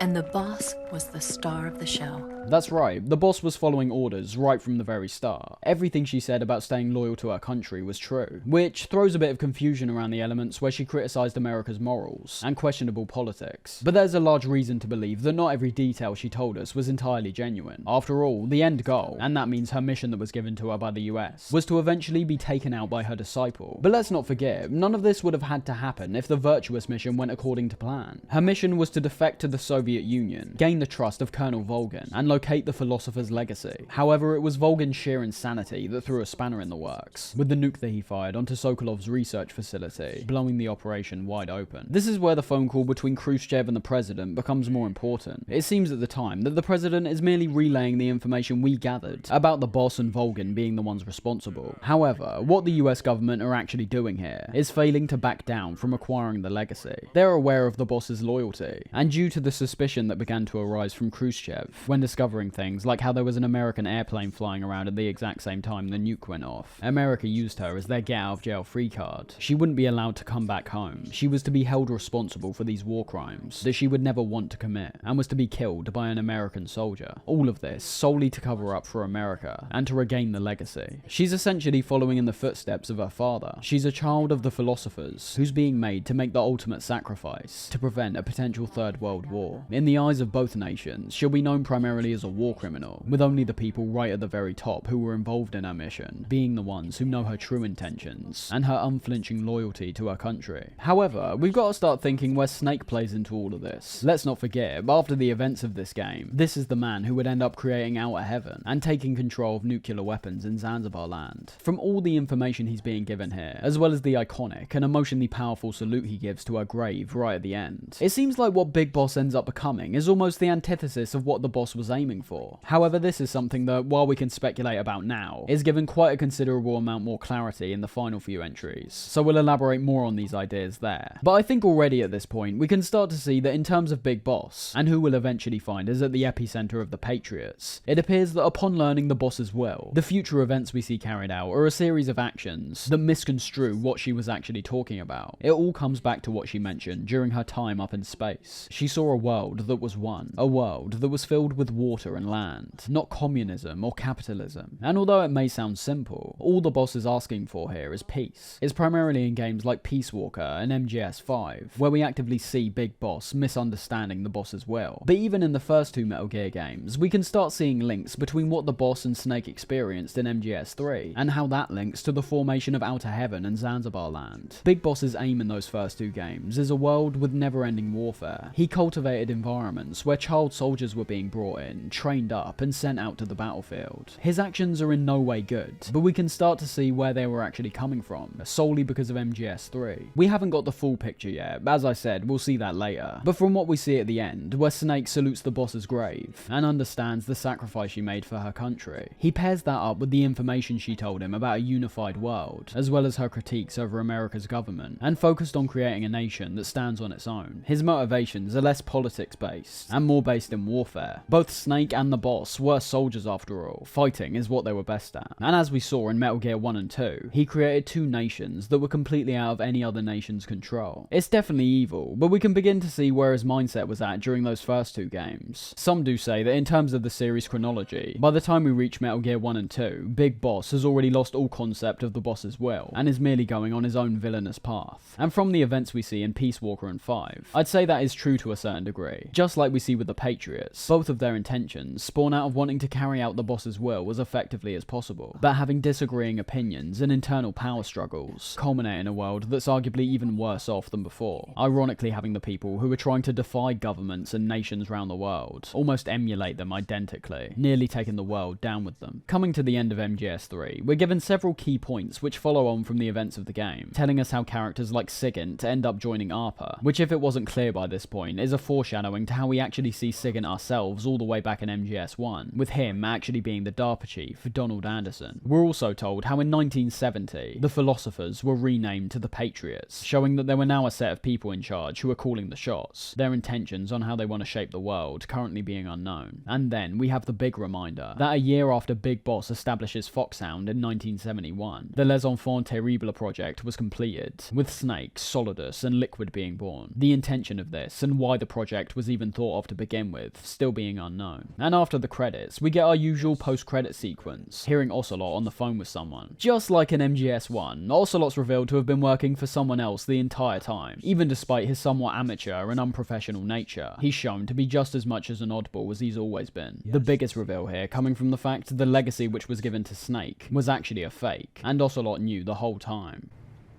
Speaker 10: And the boss was the star of the show.
Speaker 1: That's right, the boss was following orders right from the very start. Everything she said about staying loyal to her country was true, which throws a bit of confusion around the elements where she criticised America's morals and questionable politics. But there's a large reason to believe that not every detail she told us was entirely genuine. After all, the end goal, and that means her mission that was given to her by the US, was to eventually be taken out by her disciple. But let's not forget, none of this would have had to happen if the Virtuous mission went according to plan. Her mission was to defect to the Soviet Union, gain the trust of Colonel Volgin, and locate the philosopher's legacy. However, it was Volgin's sheer insanity that threw a spanner in the works, with the nuke that he fired onto Sokolov's research facility, blowing the operation wide open. This is where the phone call between Khrushchev and the president becomes more important. It seems at the time that the president is merely relaying the information we gathered about the boss and Volgin being the ones responsible. However, what the US government are actually doing here is failing to back down from acquiring the legacy. They're aware of the boss's loyalty, and due to the suspicion that began to arise from Khrushchev when discovering things like how there was an American airplane flying around at the exact same time the nuke went off, America used her as their get out of jail free card. She wouldn't be allowed to come back home. She was to be held responsible for these war crimes that she would never want to commit, and was to be killed by an American soldier. All of this solely to cover up for America and to regain the legacy. She's essentially following in the footsteps of her father. She's a child of the philosophers who's being made to make the ultimate sacrifice to prevent a potential Third World War. In the eyes of both nations, she'll be known primarily as a war criminal, with only the people right at the very top who were involved in her mission being the ones who know her true intentions and her unflinching loyalty to her country. However, we've got to start thinking where Snake plays into all of this. Let's not forget, after the events of this game, this is the man who would end up creating Outer Heaven and taking control of nuclear weapons in Zanzibar land. From all the information he's being given here, as well as the iconic and emotionally powerful salute he gives to her grave right at the end, it seems like what Big Boss ends up becoming is almost the antithesis of what the boss was aiming for. However, this is something that, while we can speculate about now, is given quite a considerable amount more clarity in the final few entries, so we'll elaborate more on these ideas there. But I think already at this point, we can start to see that in terms of Big Boss, and who we'll eventually find is at the epicenter of the Patriots, it appears that upon learning the boss's will, the future events we see carried out are a series of actions that misconstrue what she was actually talking about. It all comes back to what she mentioned during her time up in space. She saw a world that was one, a world that was filled with water and land, not communism or capitalism. And although it may sound simple, all the boss is asking for here is peace. It's primarily in games like Peace Walker and MGS5, where we actively see Big Boss misunderstanding the boss's will. But even in the first two Metal Gear games, we can start seeing links between what the boss and Snake experienced in MGS3, and how that links to the formation of Outer Heaven and Zanzibar land. Big Boss's aim in those first two games is a world with never-ending warfare. He cultivated environments where child soldiers were being brought in, trained up, and sent out to the battlefield. His actions are in no way good, but we can start to see where they were actually coming from, solely because of MGS3. We haven't got the full picture yet, as I said, we'll see that later, but from what we see at the end, where Snake salutes the boss's grave, and understands the sacrifice she made for her country, he pairs that up with the information she told him about a unified world, as well as her critiques over America's government, and focused on creating a nation that stands on its own. His motivations are less politics-based, and more based in warfare. Both Snake and the boss were soldiers after all. Fighting is what they were best at. And as we saw in Metal Gear 1 and 2, he created two nations that were completely out of any other nation's control. It's definitely evil, but we can begin to see where his mindset was at during those first two games. Some do say that in terms of the series chronology, by the time we reach Metal Gear 1 and 2, Big Boss has already lost all concept of the boss's will, and is merely going on his own villainous path. And from the events we see in Peace Walker and 5, I'd say that is true to a certain degree. Just like we see with the Patriots, both of their intentions spawn out of wanting to carry out the boss's will as effectively as possible, but having disagreeing opinions and internal power struggles culminate in a world that's arguably even worse off than before, ironically having the people who are trying to defy governments and nations around the world almost emulate them identically, nearly taking the world down with them. Coming to the end of MGS3, we're given several key points which follow on from the events of the game, telling us how characters like Sigint end up joining ARPA, which, if it wasn't clear by this point, is a foreshadowing to how we actually see Sigint ourselves all the way back in MGS1, with him actually being the DARPA chief, Donald Anderson. We're also told how in 1970, the Philosophers were renamed to the Patriots, showing that there were now a set of people in charge who were calling the shots, their intentions on how they want to shape the world currently being unknown. And then we have the big reminder that a year after Big Boss establishes Foxhound in 1971, the Les Enfants Terribles project was completed, with Snake, Solidus, and Liquid being born. The intention of this, and why the project was even thought of to begin with, still being unknown. phone. And after the credits, we get our usual post-credit sequence, hearing Ocelot on the phone with someone. Just like in MGS1, Ocelot's revealed to have been working for someone else the entire time. Even despite his somewhat amateur and unprofessional nature, he's shown to be just as much as an oddball as he's always been. The biggest reveal here coming from the fact the legacy which was given to Snake was actually a fake, and Ocelot knew the whole time.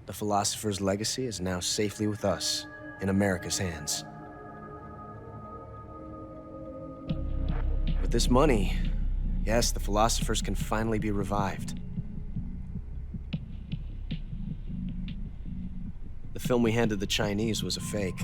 Speaker 22: The Philosopher's legacy is now safely with us, in America's hands. With this money, yes, the Philosophers can finally be revived. The film we handed the Chinese was a fake.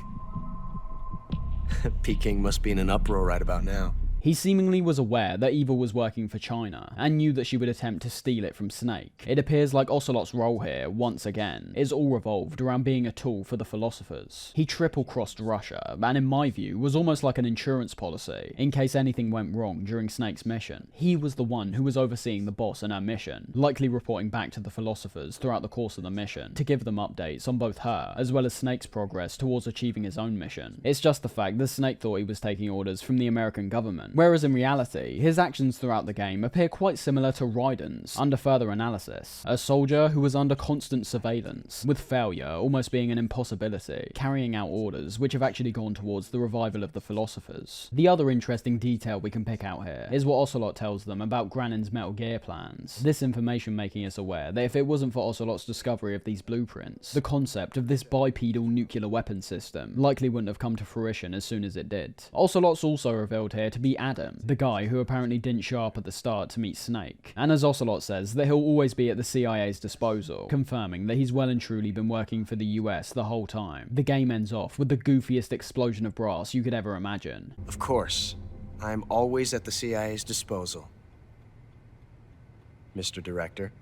Speaker 22: Peking must be in an uproar right about now.
Speaker 1: He seemingly was aware that Evil was working for China, and knew that she would attempt to steal it from Snake. It appears like Ocelot's role here, once again, is all revolved around being a tool for the Philosophers. He triple-crossed Russia, and in my view, was almost like an insurance policy, in case anything went wrong during Snake's mission. He was the one who was overseeing the boss and her mission, likely reporting back to the Philosophers throughout the course of the mission, to give them updates on both her, as well as Snake's progress towards achieving his own mission. It's just the fact that Snake thought he was taking orders from the American government, whereas in reality, his actions throughout the game appear quite similar to Raiden's, under further analysis. A soldier who was under constant surveillance, with failure almost being an impossibility, carrying out orders which have actually gone towards the revival of the Philosophers. The other interesting detail we can pick out here is what Ocelot tells them about Granin's Metal Gear plans. This information making us aware that if it wasn't for Ocelot's discovery of these blueprints, the concept of this bipedal nuclear weapon system likely wouldn't have come to fruition as soon as it did. Ocelot's also revealed here to be Adam, the guy who apparently didn't show up at the start to meet Snake. And as Ocelot says, that he'll always be at the CIA's disposal, confirming that he's well and truly been working for the US the whole time. The game ends off with the goofiest explosion of brass you could ever imagine.
Speaker 22: Of course, I'm always at the CIA's disposal, Mr. Director.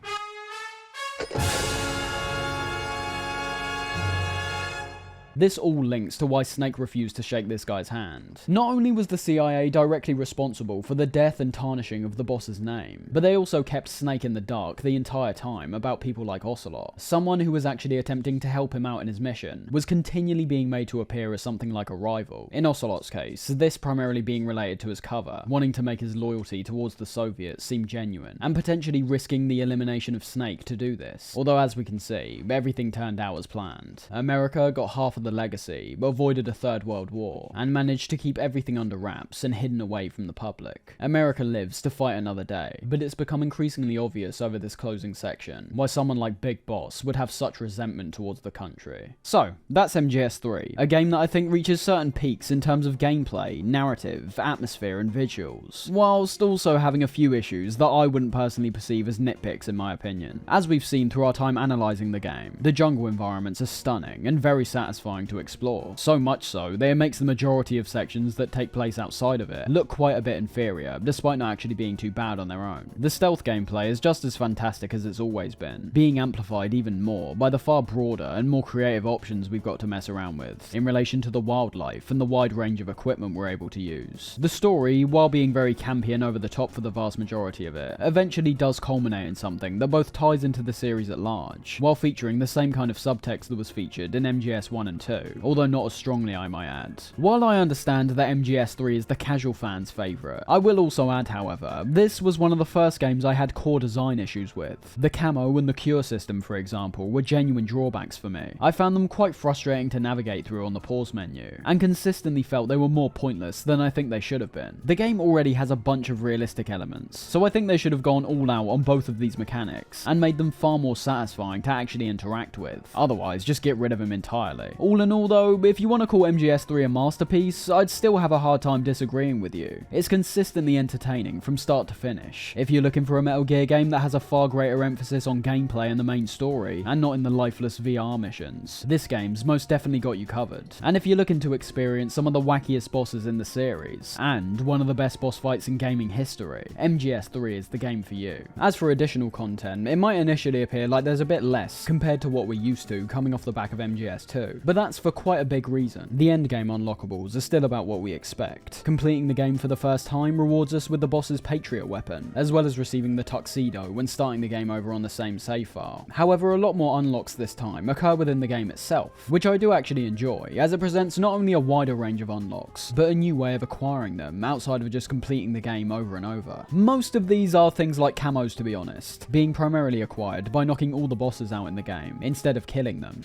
Speaker 1: This all links to why Snake refused to shake this guy's hand. Not only was the CIA directly responsible for the death and tarnishing of the boss's name, but they also kept Snake in the dark the entire time about people like Ocelot. Someone who was actually attempting to help him out in his mission was continually being made to appear as something like a rival. In Ocelot's case, this primarily being related to his cover, wanting to make his loyalty towards the Soviets seem genuine, and potentially risking the elimination of Snake to do this. Although as we can see, everything turned out as planned. America got half of the legacy, but avoided a third world war, and managed to keep everything under wraps and hidden away from the public. America lives to fight another day, but it's become increasingly obvious over this closing section why someone like Big Boss would have such resentment towards the country. So, that's MGS3, a game that I think reaches certain peaks in terms of gameplay, narrative, atmosphere, and visuals, whilst also having a few issues that I wouldn't personally perceive as nitpicks in my opinion. As we've seen through our time analysing the game, the jungle environments are stunning and very satisfying to explore. So much so, that it makes the majority of sections that take place outside of it look quite a bit inferior, despite not actually being too bad on their own. The stealth gameplay is just as fantastic as it's always been, being amplified even more by the far broader and more creative options we've got to mess around with, in relation to the wildlife and the wide range of equipment we're able to use. The story, while being very campy and over the top for the vast majority of it, eventually does culminate in something that both ties into the series at large, while featuring the same kind of subtext that was featured in MGS 1 and 2, although not as strongly I might add. While I understand that MGS3 is the casual fan's favourite, I will also add however, this was one of the first games I had core design issues with. The camo and the cure system for example were genuine drawbacks for me. I found them quite frustrating to navigate through on the pause menu, and consistently felt they were more pointless than I think they should have been. The game already has a bunch of realistic elements, so I think they should have gone all out on both of these mechanics, and made them far more satisfying to actually interact with. Otherwise, just get rid of them entirely. All in all though, if you want to call MGS3 a masterpiece, I'd still have a hard time disagreeing with you. It's consistently entertaining from start to finish. If you're looking for a Metal Gear game that has a far greater emphasis on gameplay and the main story, and not in the lifeless VR missions, this game's most definitely got you covered. And if you're looking to experience some of the wackiest bosses in the series, and one of the best boss fights in gaming history, MGS3 is the game for you. As for additional content, it might initially appear like there's a bit less compared to what we're used to coming off the back of MGS2, but that's for quite a big reason. The endgame unlockables are still about what we expect. Completing the game for the first time rewards us with the boss's Patriot weapon, as well as receiving the tuxedo when starting the game over on the same save file. However, a lot more unlocks this time occur within the game itself, which I do actually enjoy, as it presents not only a wider range of unlocks, but a new way of acquiring them outside of just completing the game over and over. Most of these are things like camos, to be honest, being primarily acquired by knocking all the bosses out in the game, instead of killing them.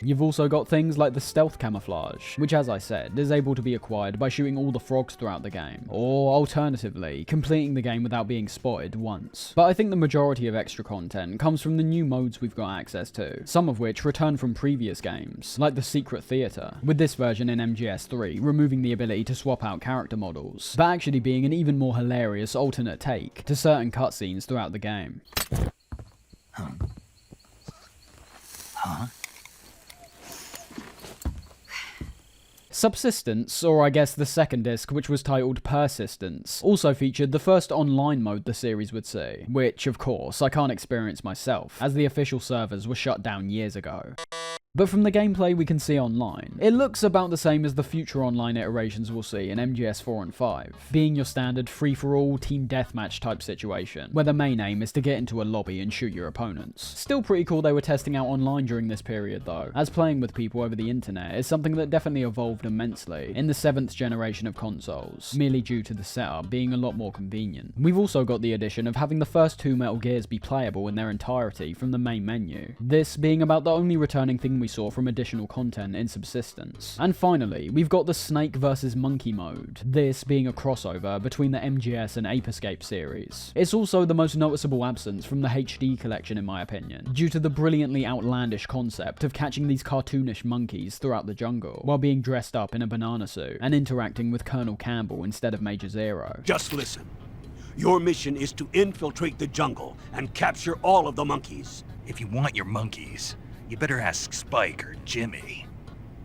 Speaker 1: You've also got things like the stealth camouflage, which as I said, is able to be acquired by shooting all the frogs throughout the game, or alternatively, completing the game without being spotted once. But I think the majority of extra content comes from the new modes we've got access to, some of which return from previous games, like the Secret Theater, with this version in MGS3 removing the ability to swap out character models, but actually being an even more hilarious alternate take to certain cutscenes throughout the game.
Speaker 18: Huh?
Speaker 1: Subsistence, or I guess the second disc, which was titled Persistence, also featured the first online mode the series would see, which, of course, I can't experience myself, as the official servers were shut down years ago. But from the gameplay we can see online, it looks about the same as the future online iterations we'll see in MGS 4 and 5, being your standard free-for-all team deathmatch type situation, where the main aim is to get into a lobby and shoot your opponents. Still pretty cool they were testing out online during this period though, as playing with people over the internet is something that definitely evolved immensely in the 7th generation of consoles, merely due to the setup being a lot more convenient. We've also got the addition of having the first 2 Metal Gears be playable in their entirety from the main menu, this being about the only returning thing we saw from additional content in Subsistence. And finally, we've got the Snake vs Monkey mode, this being a crossover between the MGS and Ape Escape series. It's also the most noticeable absence from the HD collection in my opinion, due to the brilliantly outlandish concept of catching these cartoonish monkeys throughout the jungle, while being dressed up in a banana suit and interacting with Colonel Campbell instead of Major Zero.
Speaker 8: Just listen. Your mission is to infiltrate the jungle and capture all of the monkeys.
Speaker 18: If you want your monkeys, you better ask Spike or Jimmy.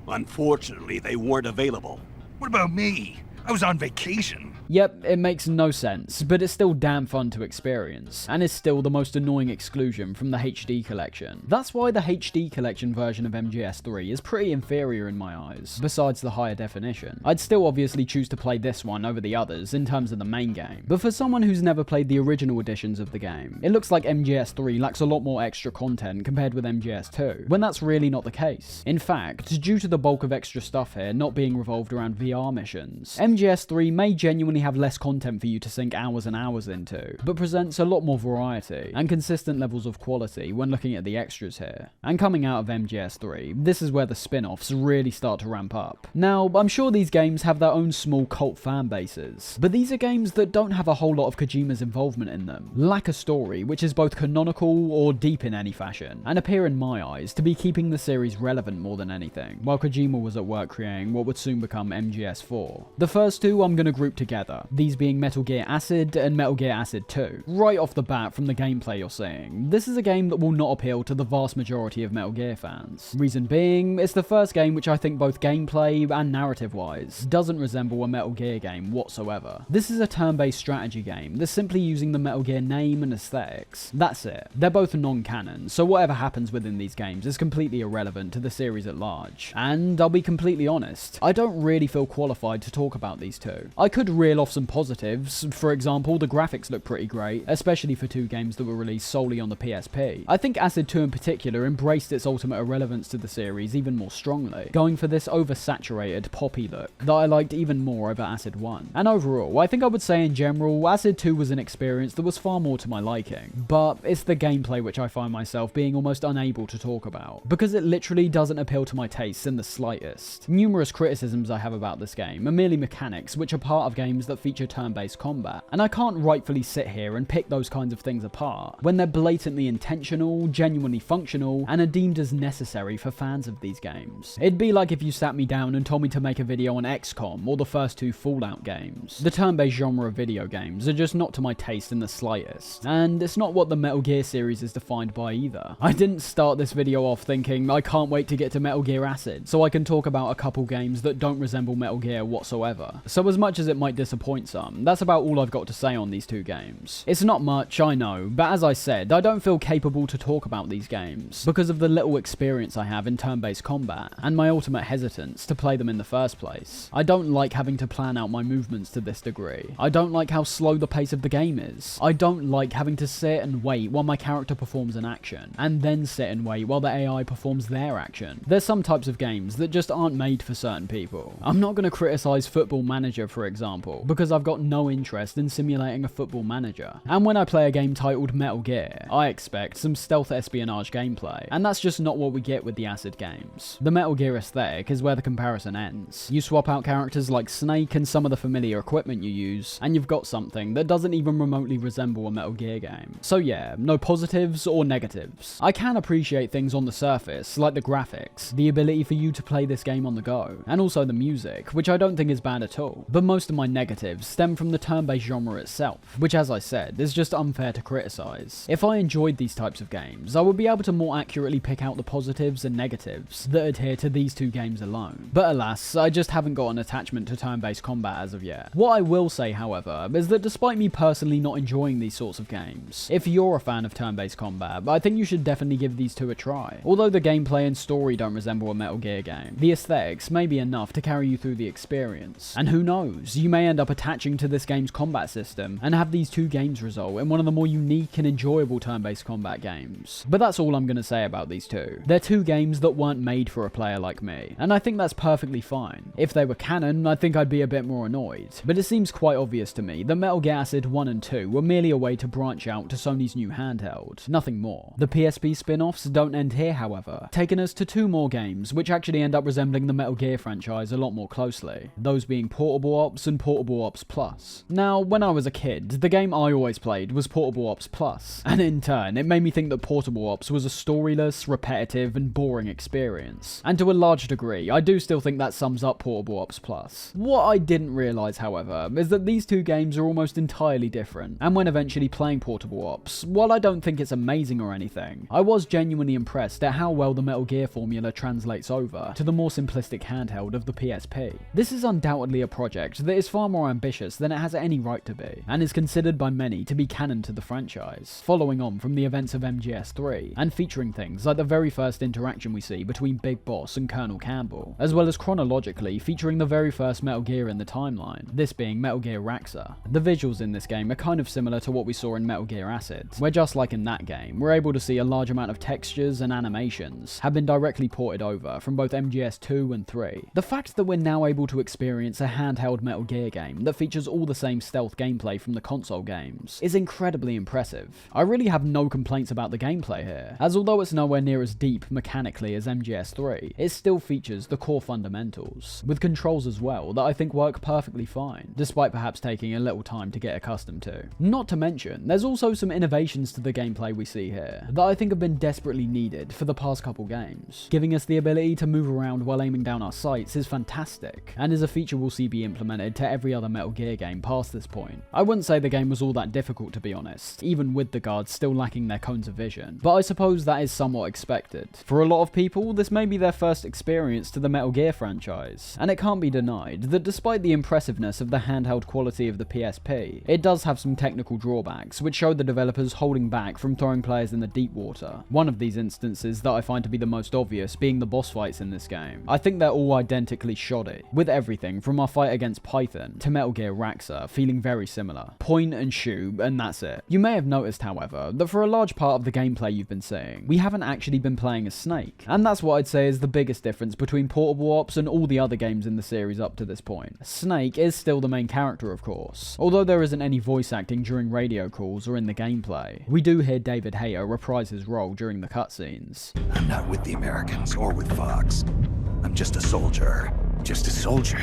Speaker 8: Unfortunately, they weren't available.
Speaker 18: What about me? I was on vacation.
Speaker 1: Yep, it makes no sense, but it's still damn fun to experience, and is still the most annoying exclusion from the HD collection. That's why the HD collection version of MGS3 is pretty inferior in my eyes, besides the higher definition. I'd still obviously choose to play this one over the others in terms of the main game, but for someone who's never played the original editions of the game, it looks like MGS3 lacks a lot more extra content compared with MGS2, when that's really not the case. In fact, due to the bulk of extra stuff here not being revolved around VR missions, MGS3 may genuinely have less content for you to sink hours and hours into, but presents a lot more variety and consistent levels of quality when looking at the extras here. And coming out of MGS3, this is where the spin-offs really start to ramp up. Now, I'm sure these games have their own small cult fan bases, but these are games that don't have a whole lot of Kojima's involvement in them, lack a story which is both canonical or deep in any fashion, and appear in my eyes to be keeping the series relevant more than anything, while Kojima was at work creating what would soon become MGS4. The first two I'm going to group together, these being Metal Gear Acid and Metal Gear Acid 2. Right off the bat from the gameplay you're seeing, this is a game that will not appeal to the vast majority of Metal Gear fans. Reason being, it's the first game which I think both gameplay and narrative-wise doesn't resemble a Metal Gear game whatsoever. This is a turn-based strategy game that's simply using the Metal Gear name and aesthetics. That's it. They're both non-canon, so whatever happens within these games is completely irrelevant to the series at large. And I'll be completely honest, I don't really feel qualified to talk about these two. I could reel off some positives. For example, the graphics look pretty great, especially for two games that were released solely on the PSP. I think Acid 2 in particular embraced its ultimate irrelevance to the series even more strongly, going for this oversaturated, poppy look that I liked even more over Acid 1. And overall, I think I would say in general, Acid 2 was an experience that was far more to my liking, but it's the gameplay which I find myself being almost unable to talk about, because it literally doesn't appeal to my tastes in the slightest. Numerous criticisms I have about this game are merely mechanics which are part of games that feature turn-based combat, and I can't rightfully sit here and pick those kinds of things apart when they're blatantly intentional, genuinely functional, and are deemed as necessary for fans of these games. It'd be like if you sat me down and told me to make a video on XCOM or the first two Fallout games. The turn-based genre of video games are just not to my taste in the slightest, and it's not what the Metal Gear series is defined by either. I didn't start this video off thinking I can't wait to get to Metal Gear Acid so I can talk about a couple games that don't resemble Metal Gear whatsoever. whatsoever. So as much as it might disappoint some, that's about all I've got to say on these two games. It's not much, I know, but as I said, I don't feel capable to talk about these games because of the little experience I have in turn-based combat and my ultimate hesitance to play them in the first place. I don't like having to plan out my movements to this degree. I don't like how slow the pace of the game is. I don't like having to sit and wait while my character performs an action, and then sit and wait while the AI performs their action. There's some types of games that just aren't made for certain people. I'm not going to criticize Football Manager, for example, because I've got no interest in simulating a football manager. And when I play a game titled Metal Gear, I expect some stealth espionage gameplay, and that's just not what we get with the Acid games. The Metal Gear aesthetic is where the comparison ends. You swap out characters like Snake and some of the familiar equipment you use, and you've got something that doesn't even remotely resemble a Metal Gear game. So yeah, no positives or negatives. I can appreciate things on the surface, like the graphics, the ability for you to play this game on the go, and also the music, which I don't think is bad at all. But most of my negatives stem from the turn-based genre itself, which as I said, is just unfair to criticize. If I enjoyed these types of games, I would be able to more accurately pick out the positives and negatives that adhere to these two games alone. But alas, I just haven't got an attachment to turn-based combat as of yet. What I will say, however, is that despite me personally not enjoying these sorts of games, if you're a fan of turn-based combat, I think you should definitely give these two a try. Although the gameplay and story don't resemble a Metal Gear game, the aesthetics may be enough to carry you through the experience. And who knows, you may end up attaching to this game's combat system and have these two games result in one of the more unique and enjoyable turn-based combat games. But that's all I'm going to say about these two. They're two games that weren't made for a player like me, and I think that's perfectly fine. If they were canon, I think I'd be a bit more annoyed, but it seems quite obvious to me that Metal Gear Acid 1 and 2 were merely a way to branch out to Sony's new handheld, nothing more. The PSP spin-offs don't end here, however, taking us to two more games which actually end up resembling the Metal Gear franchise a lot more closely, those being Portable Ops and Portable Ops Plus. Now, when I was a kid, the game I always played was Portable Ops Plus, and in turn, it made me think that Portable Ops was a storyless, repetitive, and boring experience. And to a large degree, I do still think that sums up Portable Ops Plus. What I didn't realise, however, is that these two games are almost entirely different, and when eventually playing Portable Ops, while I don't think it's amazing or anything, I was genuinely impressed at how well the Metal Gear formula translates over to the more simplistic handheld of the PSP. This is undoubtedly a project that is far more ambitious than it has any right to be, and is considered by many to be canon to the franchise, following on from the events of MGS3, and featuring things like the very first interaction we see between Big Boss and Colonel Campbell, as well as chronologically featuring the very first Metal Gear in the timeline, this being Metal Gear Raxa. The visuals in this game are kind of similar to what we saw in Metal Gear Acid, where just like in that game, we're able to see a large amount of textures and animations have been directly ported over from both MGS2 and 3. The fact that we're now able to experience a handheld Metal Gear game that features all the same stealth gameplay from the console games is incredibly impressive. I really have no complaints about the gameplay here, as although it's nowhere near as deep mechanically as MGS3, it still features the core fundamentals, with controls as well that I think work perfectly fine, despite perhaps taking a little time to get accustomed to. Not to mention, there's also some innovations to the gameplay we see here that I think have been desperately needed for the past couple games. Giving us the ability to move around while aiming down our sights is fantastic, and is a feature we'll see be implemented to every other Metal Gear game past this point. I wouldn't say the game was all that difficult, to be honest, even with the guards still lacking their cones of vision, but I suppose that is somewhat expected. For a lot of people, this may be their first experience to the Metal Gear franchise, and it can't be denied that despite the impressiveness of the handheld quality of the PSP, it does have some technical drawbacks which show the developers holding back from throwing players in the deep water. One of these instances that I find to be the most obvious being the boss fights in this game. I think they're all identically shoddy, with everything from our fight against Python to Metal Gear Raxa feeling very similar. Point and shoot, and that's it. You may have noticed, however, that for a large part of the gameplay you've been seeing, we haven't actually been playing as Snake, and that's what I'd say is the biggest difference between Portable Ops and all the other games in the series up to this point. Snake is still the main character, of course, although there isn't any voice acting during radio calls or in the gameplay. We do hear David Hayter reprise his role during the cutscenes.
Speaker 18: I'm not with the Americans or with Fox. I'm just a soldier. Just a soldier.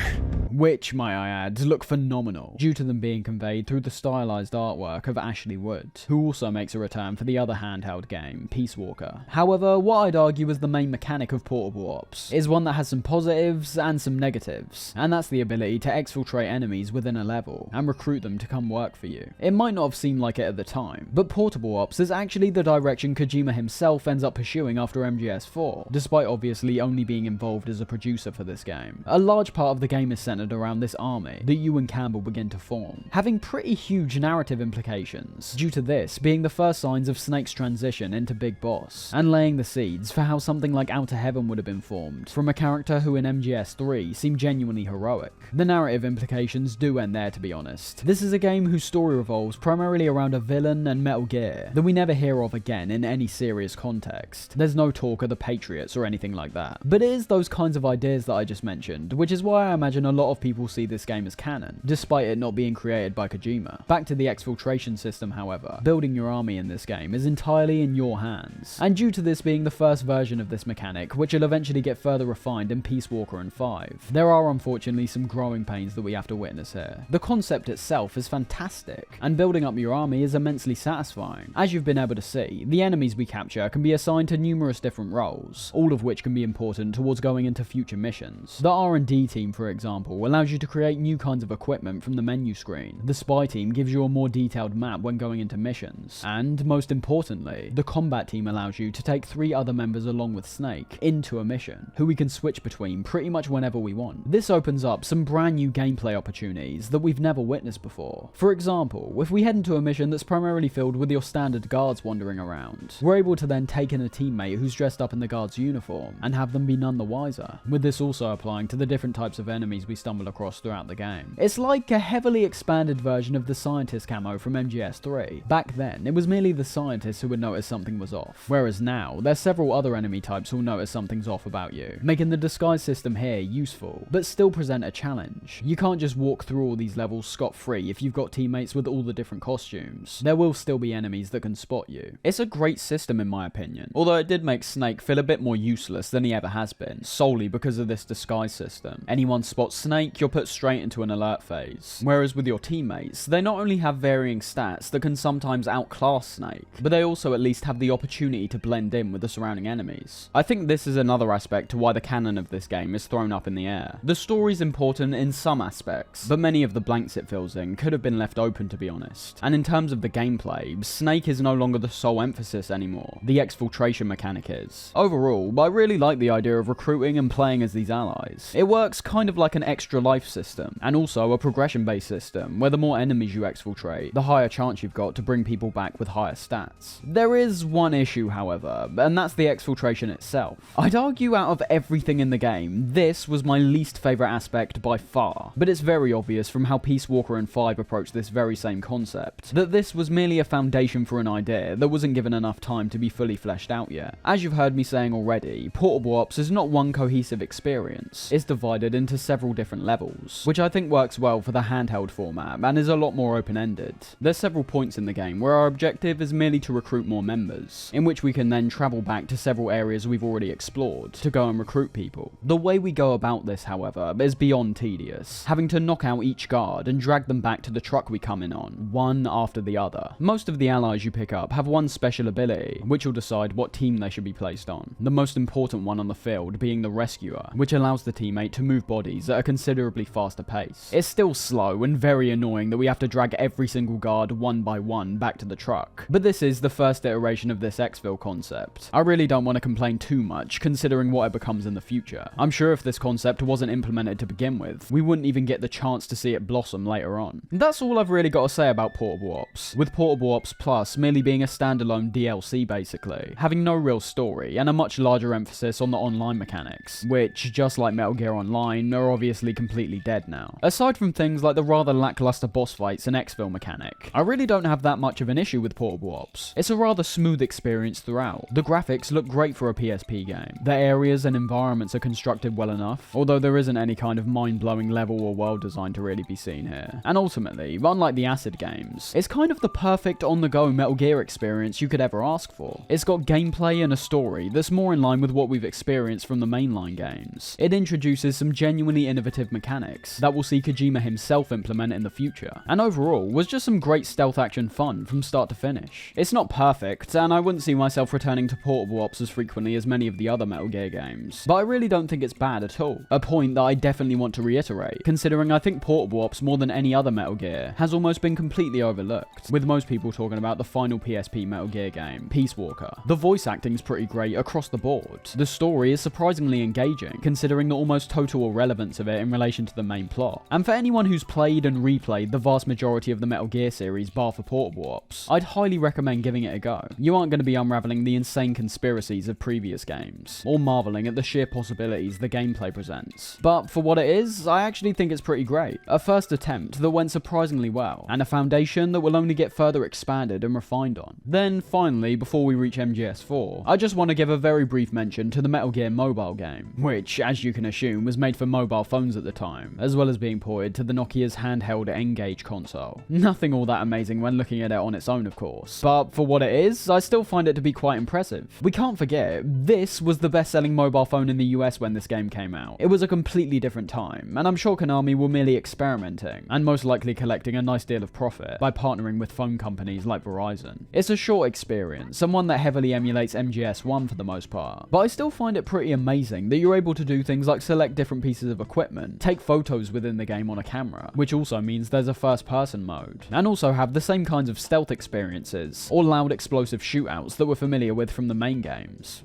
Speaker 1: Which, might I add, look phenomenal, due to them being conveyed through the stylized artwork of Ashley Wood, who also makes a return for the other handheld game, Peace Walker. However, what I'd argue is the main mechanic of Portable Ops is one that has some positives and some negatives, and that's the ability to exfiltrate enemies within a level and recruit them to come work for you. It might not have seemed like it at the time, but Portable Ops is actually the direction Kojima himself ends up pursuing after MGS4, despite obviously only being involved as a producer for this game. A large part of the game is centered centered around this army that you and Campbell begin to form, having pretty huge narrative implications, due to this being the first signs of Snake's transition into Big Boss, and laying the seeds for how something like Outer Heaven would have been formed, from a character who in MGS3 seemed genuinely heroic. The narrative implications do end there, to be honest. This is a game whose story revolves primarily around a villain and Metal Gear that we never hear of again in any serious context. There's no talk of the Patriots or anything like that. But it is those kinds of ideas that I just mentioned, which is why I imagine a lot of people see this game as canon, despite it not being created by Kojima. Back to the exfiltration system, however, building your army in this game is entirely in your hands. And due to this being the first version of this mechanic, which will eventually get further refined in Peace Walker and 5, there are unfortunately some growing pains that we have to witness here. The concept itself is fantastic, and building up your army is immensely satisfying. As you've been able to see, the enemies we capture can be assigned to numerous different roles, all of which can be important towards going into future missions. The R&D team, for example, allows you to create new kinds of equipment from the menu screen. The spy team gives you a more detailed map when going into missions, and most importantly, the combat team allows you to take 3 other members along with Snake into a mission, who we can switch between pretty much whenever we want. This opens up some brand new gameplay opportunities that we've never witnessed before. For example, if we head into a mission that's primarily filled with your standard guards wandering around, we're able to then take in a teammate who's dressed up in the guard's uniform and have them be none the wiser, with this also applying to the different types of enemies we stumble across throughout the game. It's like a heavily expanded version of the scientist camo from MGS3. Back then, it was merely the scientists who would notice something was off, whereas now, there's several other enemy types who'll notice something's off about you, making the disguise system here useful, but still present a challenge. You can't just walk through all these levels scot-free if you've got teammates with all the different costumes. There will still be enemies that can spot you. It's a great system in my opinion, although it did make Snake feel a bit more useless than he ever has been, solely because of this disguise system. Anyone spots Snake, you're put straight into an alert phase. Whereas with your teammates, they not only have varying stats that can sometimes outclass Snake, but they also at least have the opportunity to blend in with the surrounding enemies. I think this is another aspect to why the canon of this game is thrown up in the air. The story's important in some aspects, but many of the blanks it fills in could have been left open, to be honest. And in terms of the gameplay, Snake is no longer the sole emphasis anymore. The exfiltration mechanic is. Overall, I really like the idea of recruiting and playing as these allies. It works kind of like an extra life system, and also a progression-based system, where the more enemies you exfiltrate, the higher chance you've got to bring people back with higher stats. There is one issue, however, and that's the exfiltration itself. I'd argue out of everything in the game, this was my least favourite aspect by far, but it's very obvious from how Peace Walker and 5 approach this very same concept, that this was merely a foundation for an idea that wasn't given enough time to be fully fleshed out yet. As you've heard me saying already, Portable Ops is not one cohesive experience. It's divided into several different levels, which I think works well for the handheld format and is a lot more open-ended. There's several points in the game where our objective is merely to recruit more members, in which we can then travel back to several areas we've already explored to go and recruit people. The way we go about this, however, is beyond tedious, having to knock out each guard and drag them back to the truck we come in on, one after the other. Most of the allies you pick up have one special ability, which will decide what team they should be placed on. The most important one on the field being the Rescuer, which allows the teammate to move bodies at a considerably faster pace. It's still slow and very annoying that we have to drag every single guard one by one back to the truck, but this is the first iteration of this exfil concept. I really don't want to complain too much, considering what it becomes in the future. I'm sure if this concept wasn't implemented to begin with, we wouldn't even get the chance to see it blossom later on. That's all I've really got to say about Portable Ops, with Portable Ops Plus merely being a standalone DLC basically, having no real story and a much larger emphasis on the online mechanics, which, just like Metal Gear Online, are obviously completely dead now. Aside from things like the rather lackluster boss fights and exfil mechanic, I really don't have that much of an issue with Portable Ops. It's a rather smooth experience throughout. The graphics look great for a PSP game. The areas and environments are constructed well enough, although there isn't any kind of mind-blowing level or world design to really be seen here. And ultimately, unlike the Acid games, it's kind of the perfect on-the-go Metal Gear experience you could ever ask for. It's got gameplay and a story that's more in line with what we've experienced from the mainline games. It introduces some genuinely innovative mechanics that we'll see Kojima himself implement in the future, and overall was just some great stealth action fun from start to finish. It's not perfect, and I wouldn't see myself returning to Portable Ops as frequently as many of the other Metal Gear games, but I really don't think it's bad at all. A point that I definitely want to reiterate, considering I think Portable Ops more than any other Metal Gear has almost been completely overlooked, with most people talking about the final PSP Metal Gear game, Peace Walker. The voice acting's pretty great across the board. The story is surprisingly engaging, considering the almost total irrelevance of it in relation to the main plot. And for anyone who's played and replayed the vast majority of the Metal Gear series bar for portable ops, I'd highly recommend giving it a go. You aren't going to be unraveling the insane conspiracies of previous games, or marveling at the sheer possibilities the gameplay presents. But for what it is, I actually think it's pretty great. A first attempt that went surprisingly well, and a foundation that will only get further expanded and refined on. Then finally, before we reach MGS4, I just want to give a very brief mention to the Metal Gear mobile game, which, as you can assume, was made for mobile phones at the time, as well as being ported to the Nokia's handheld N-Gage console. Nothing all that amazing when looking at it on its own, of course, but for what it is, I still find it to be quite impressive. We can't forget, this was the best-selling mobile phone in the US when this game came out. It was a completely different time, and I'm sure Konami were merely experimenting, and most likely collecting a nice deal of profit by partnering with phone companies like Verizon. It's a short experience, and one that heavily emulates MGS1 for the most part, but I still find it pretty amazing that you're able to do things like select different pieces of equipment, take photos within the game on a camera, which also means there's a first-person mode, and also have the same kinds of stealth experiences, or loud explosive shootouts that we're familiar with from the main games.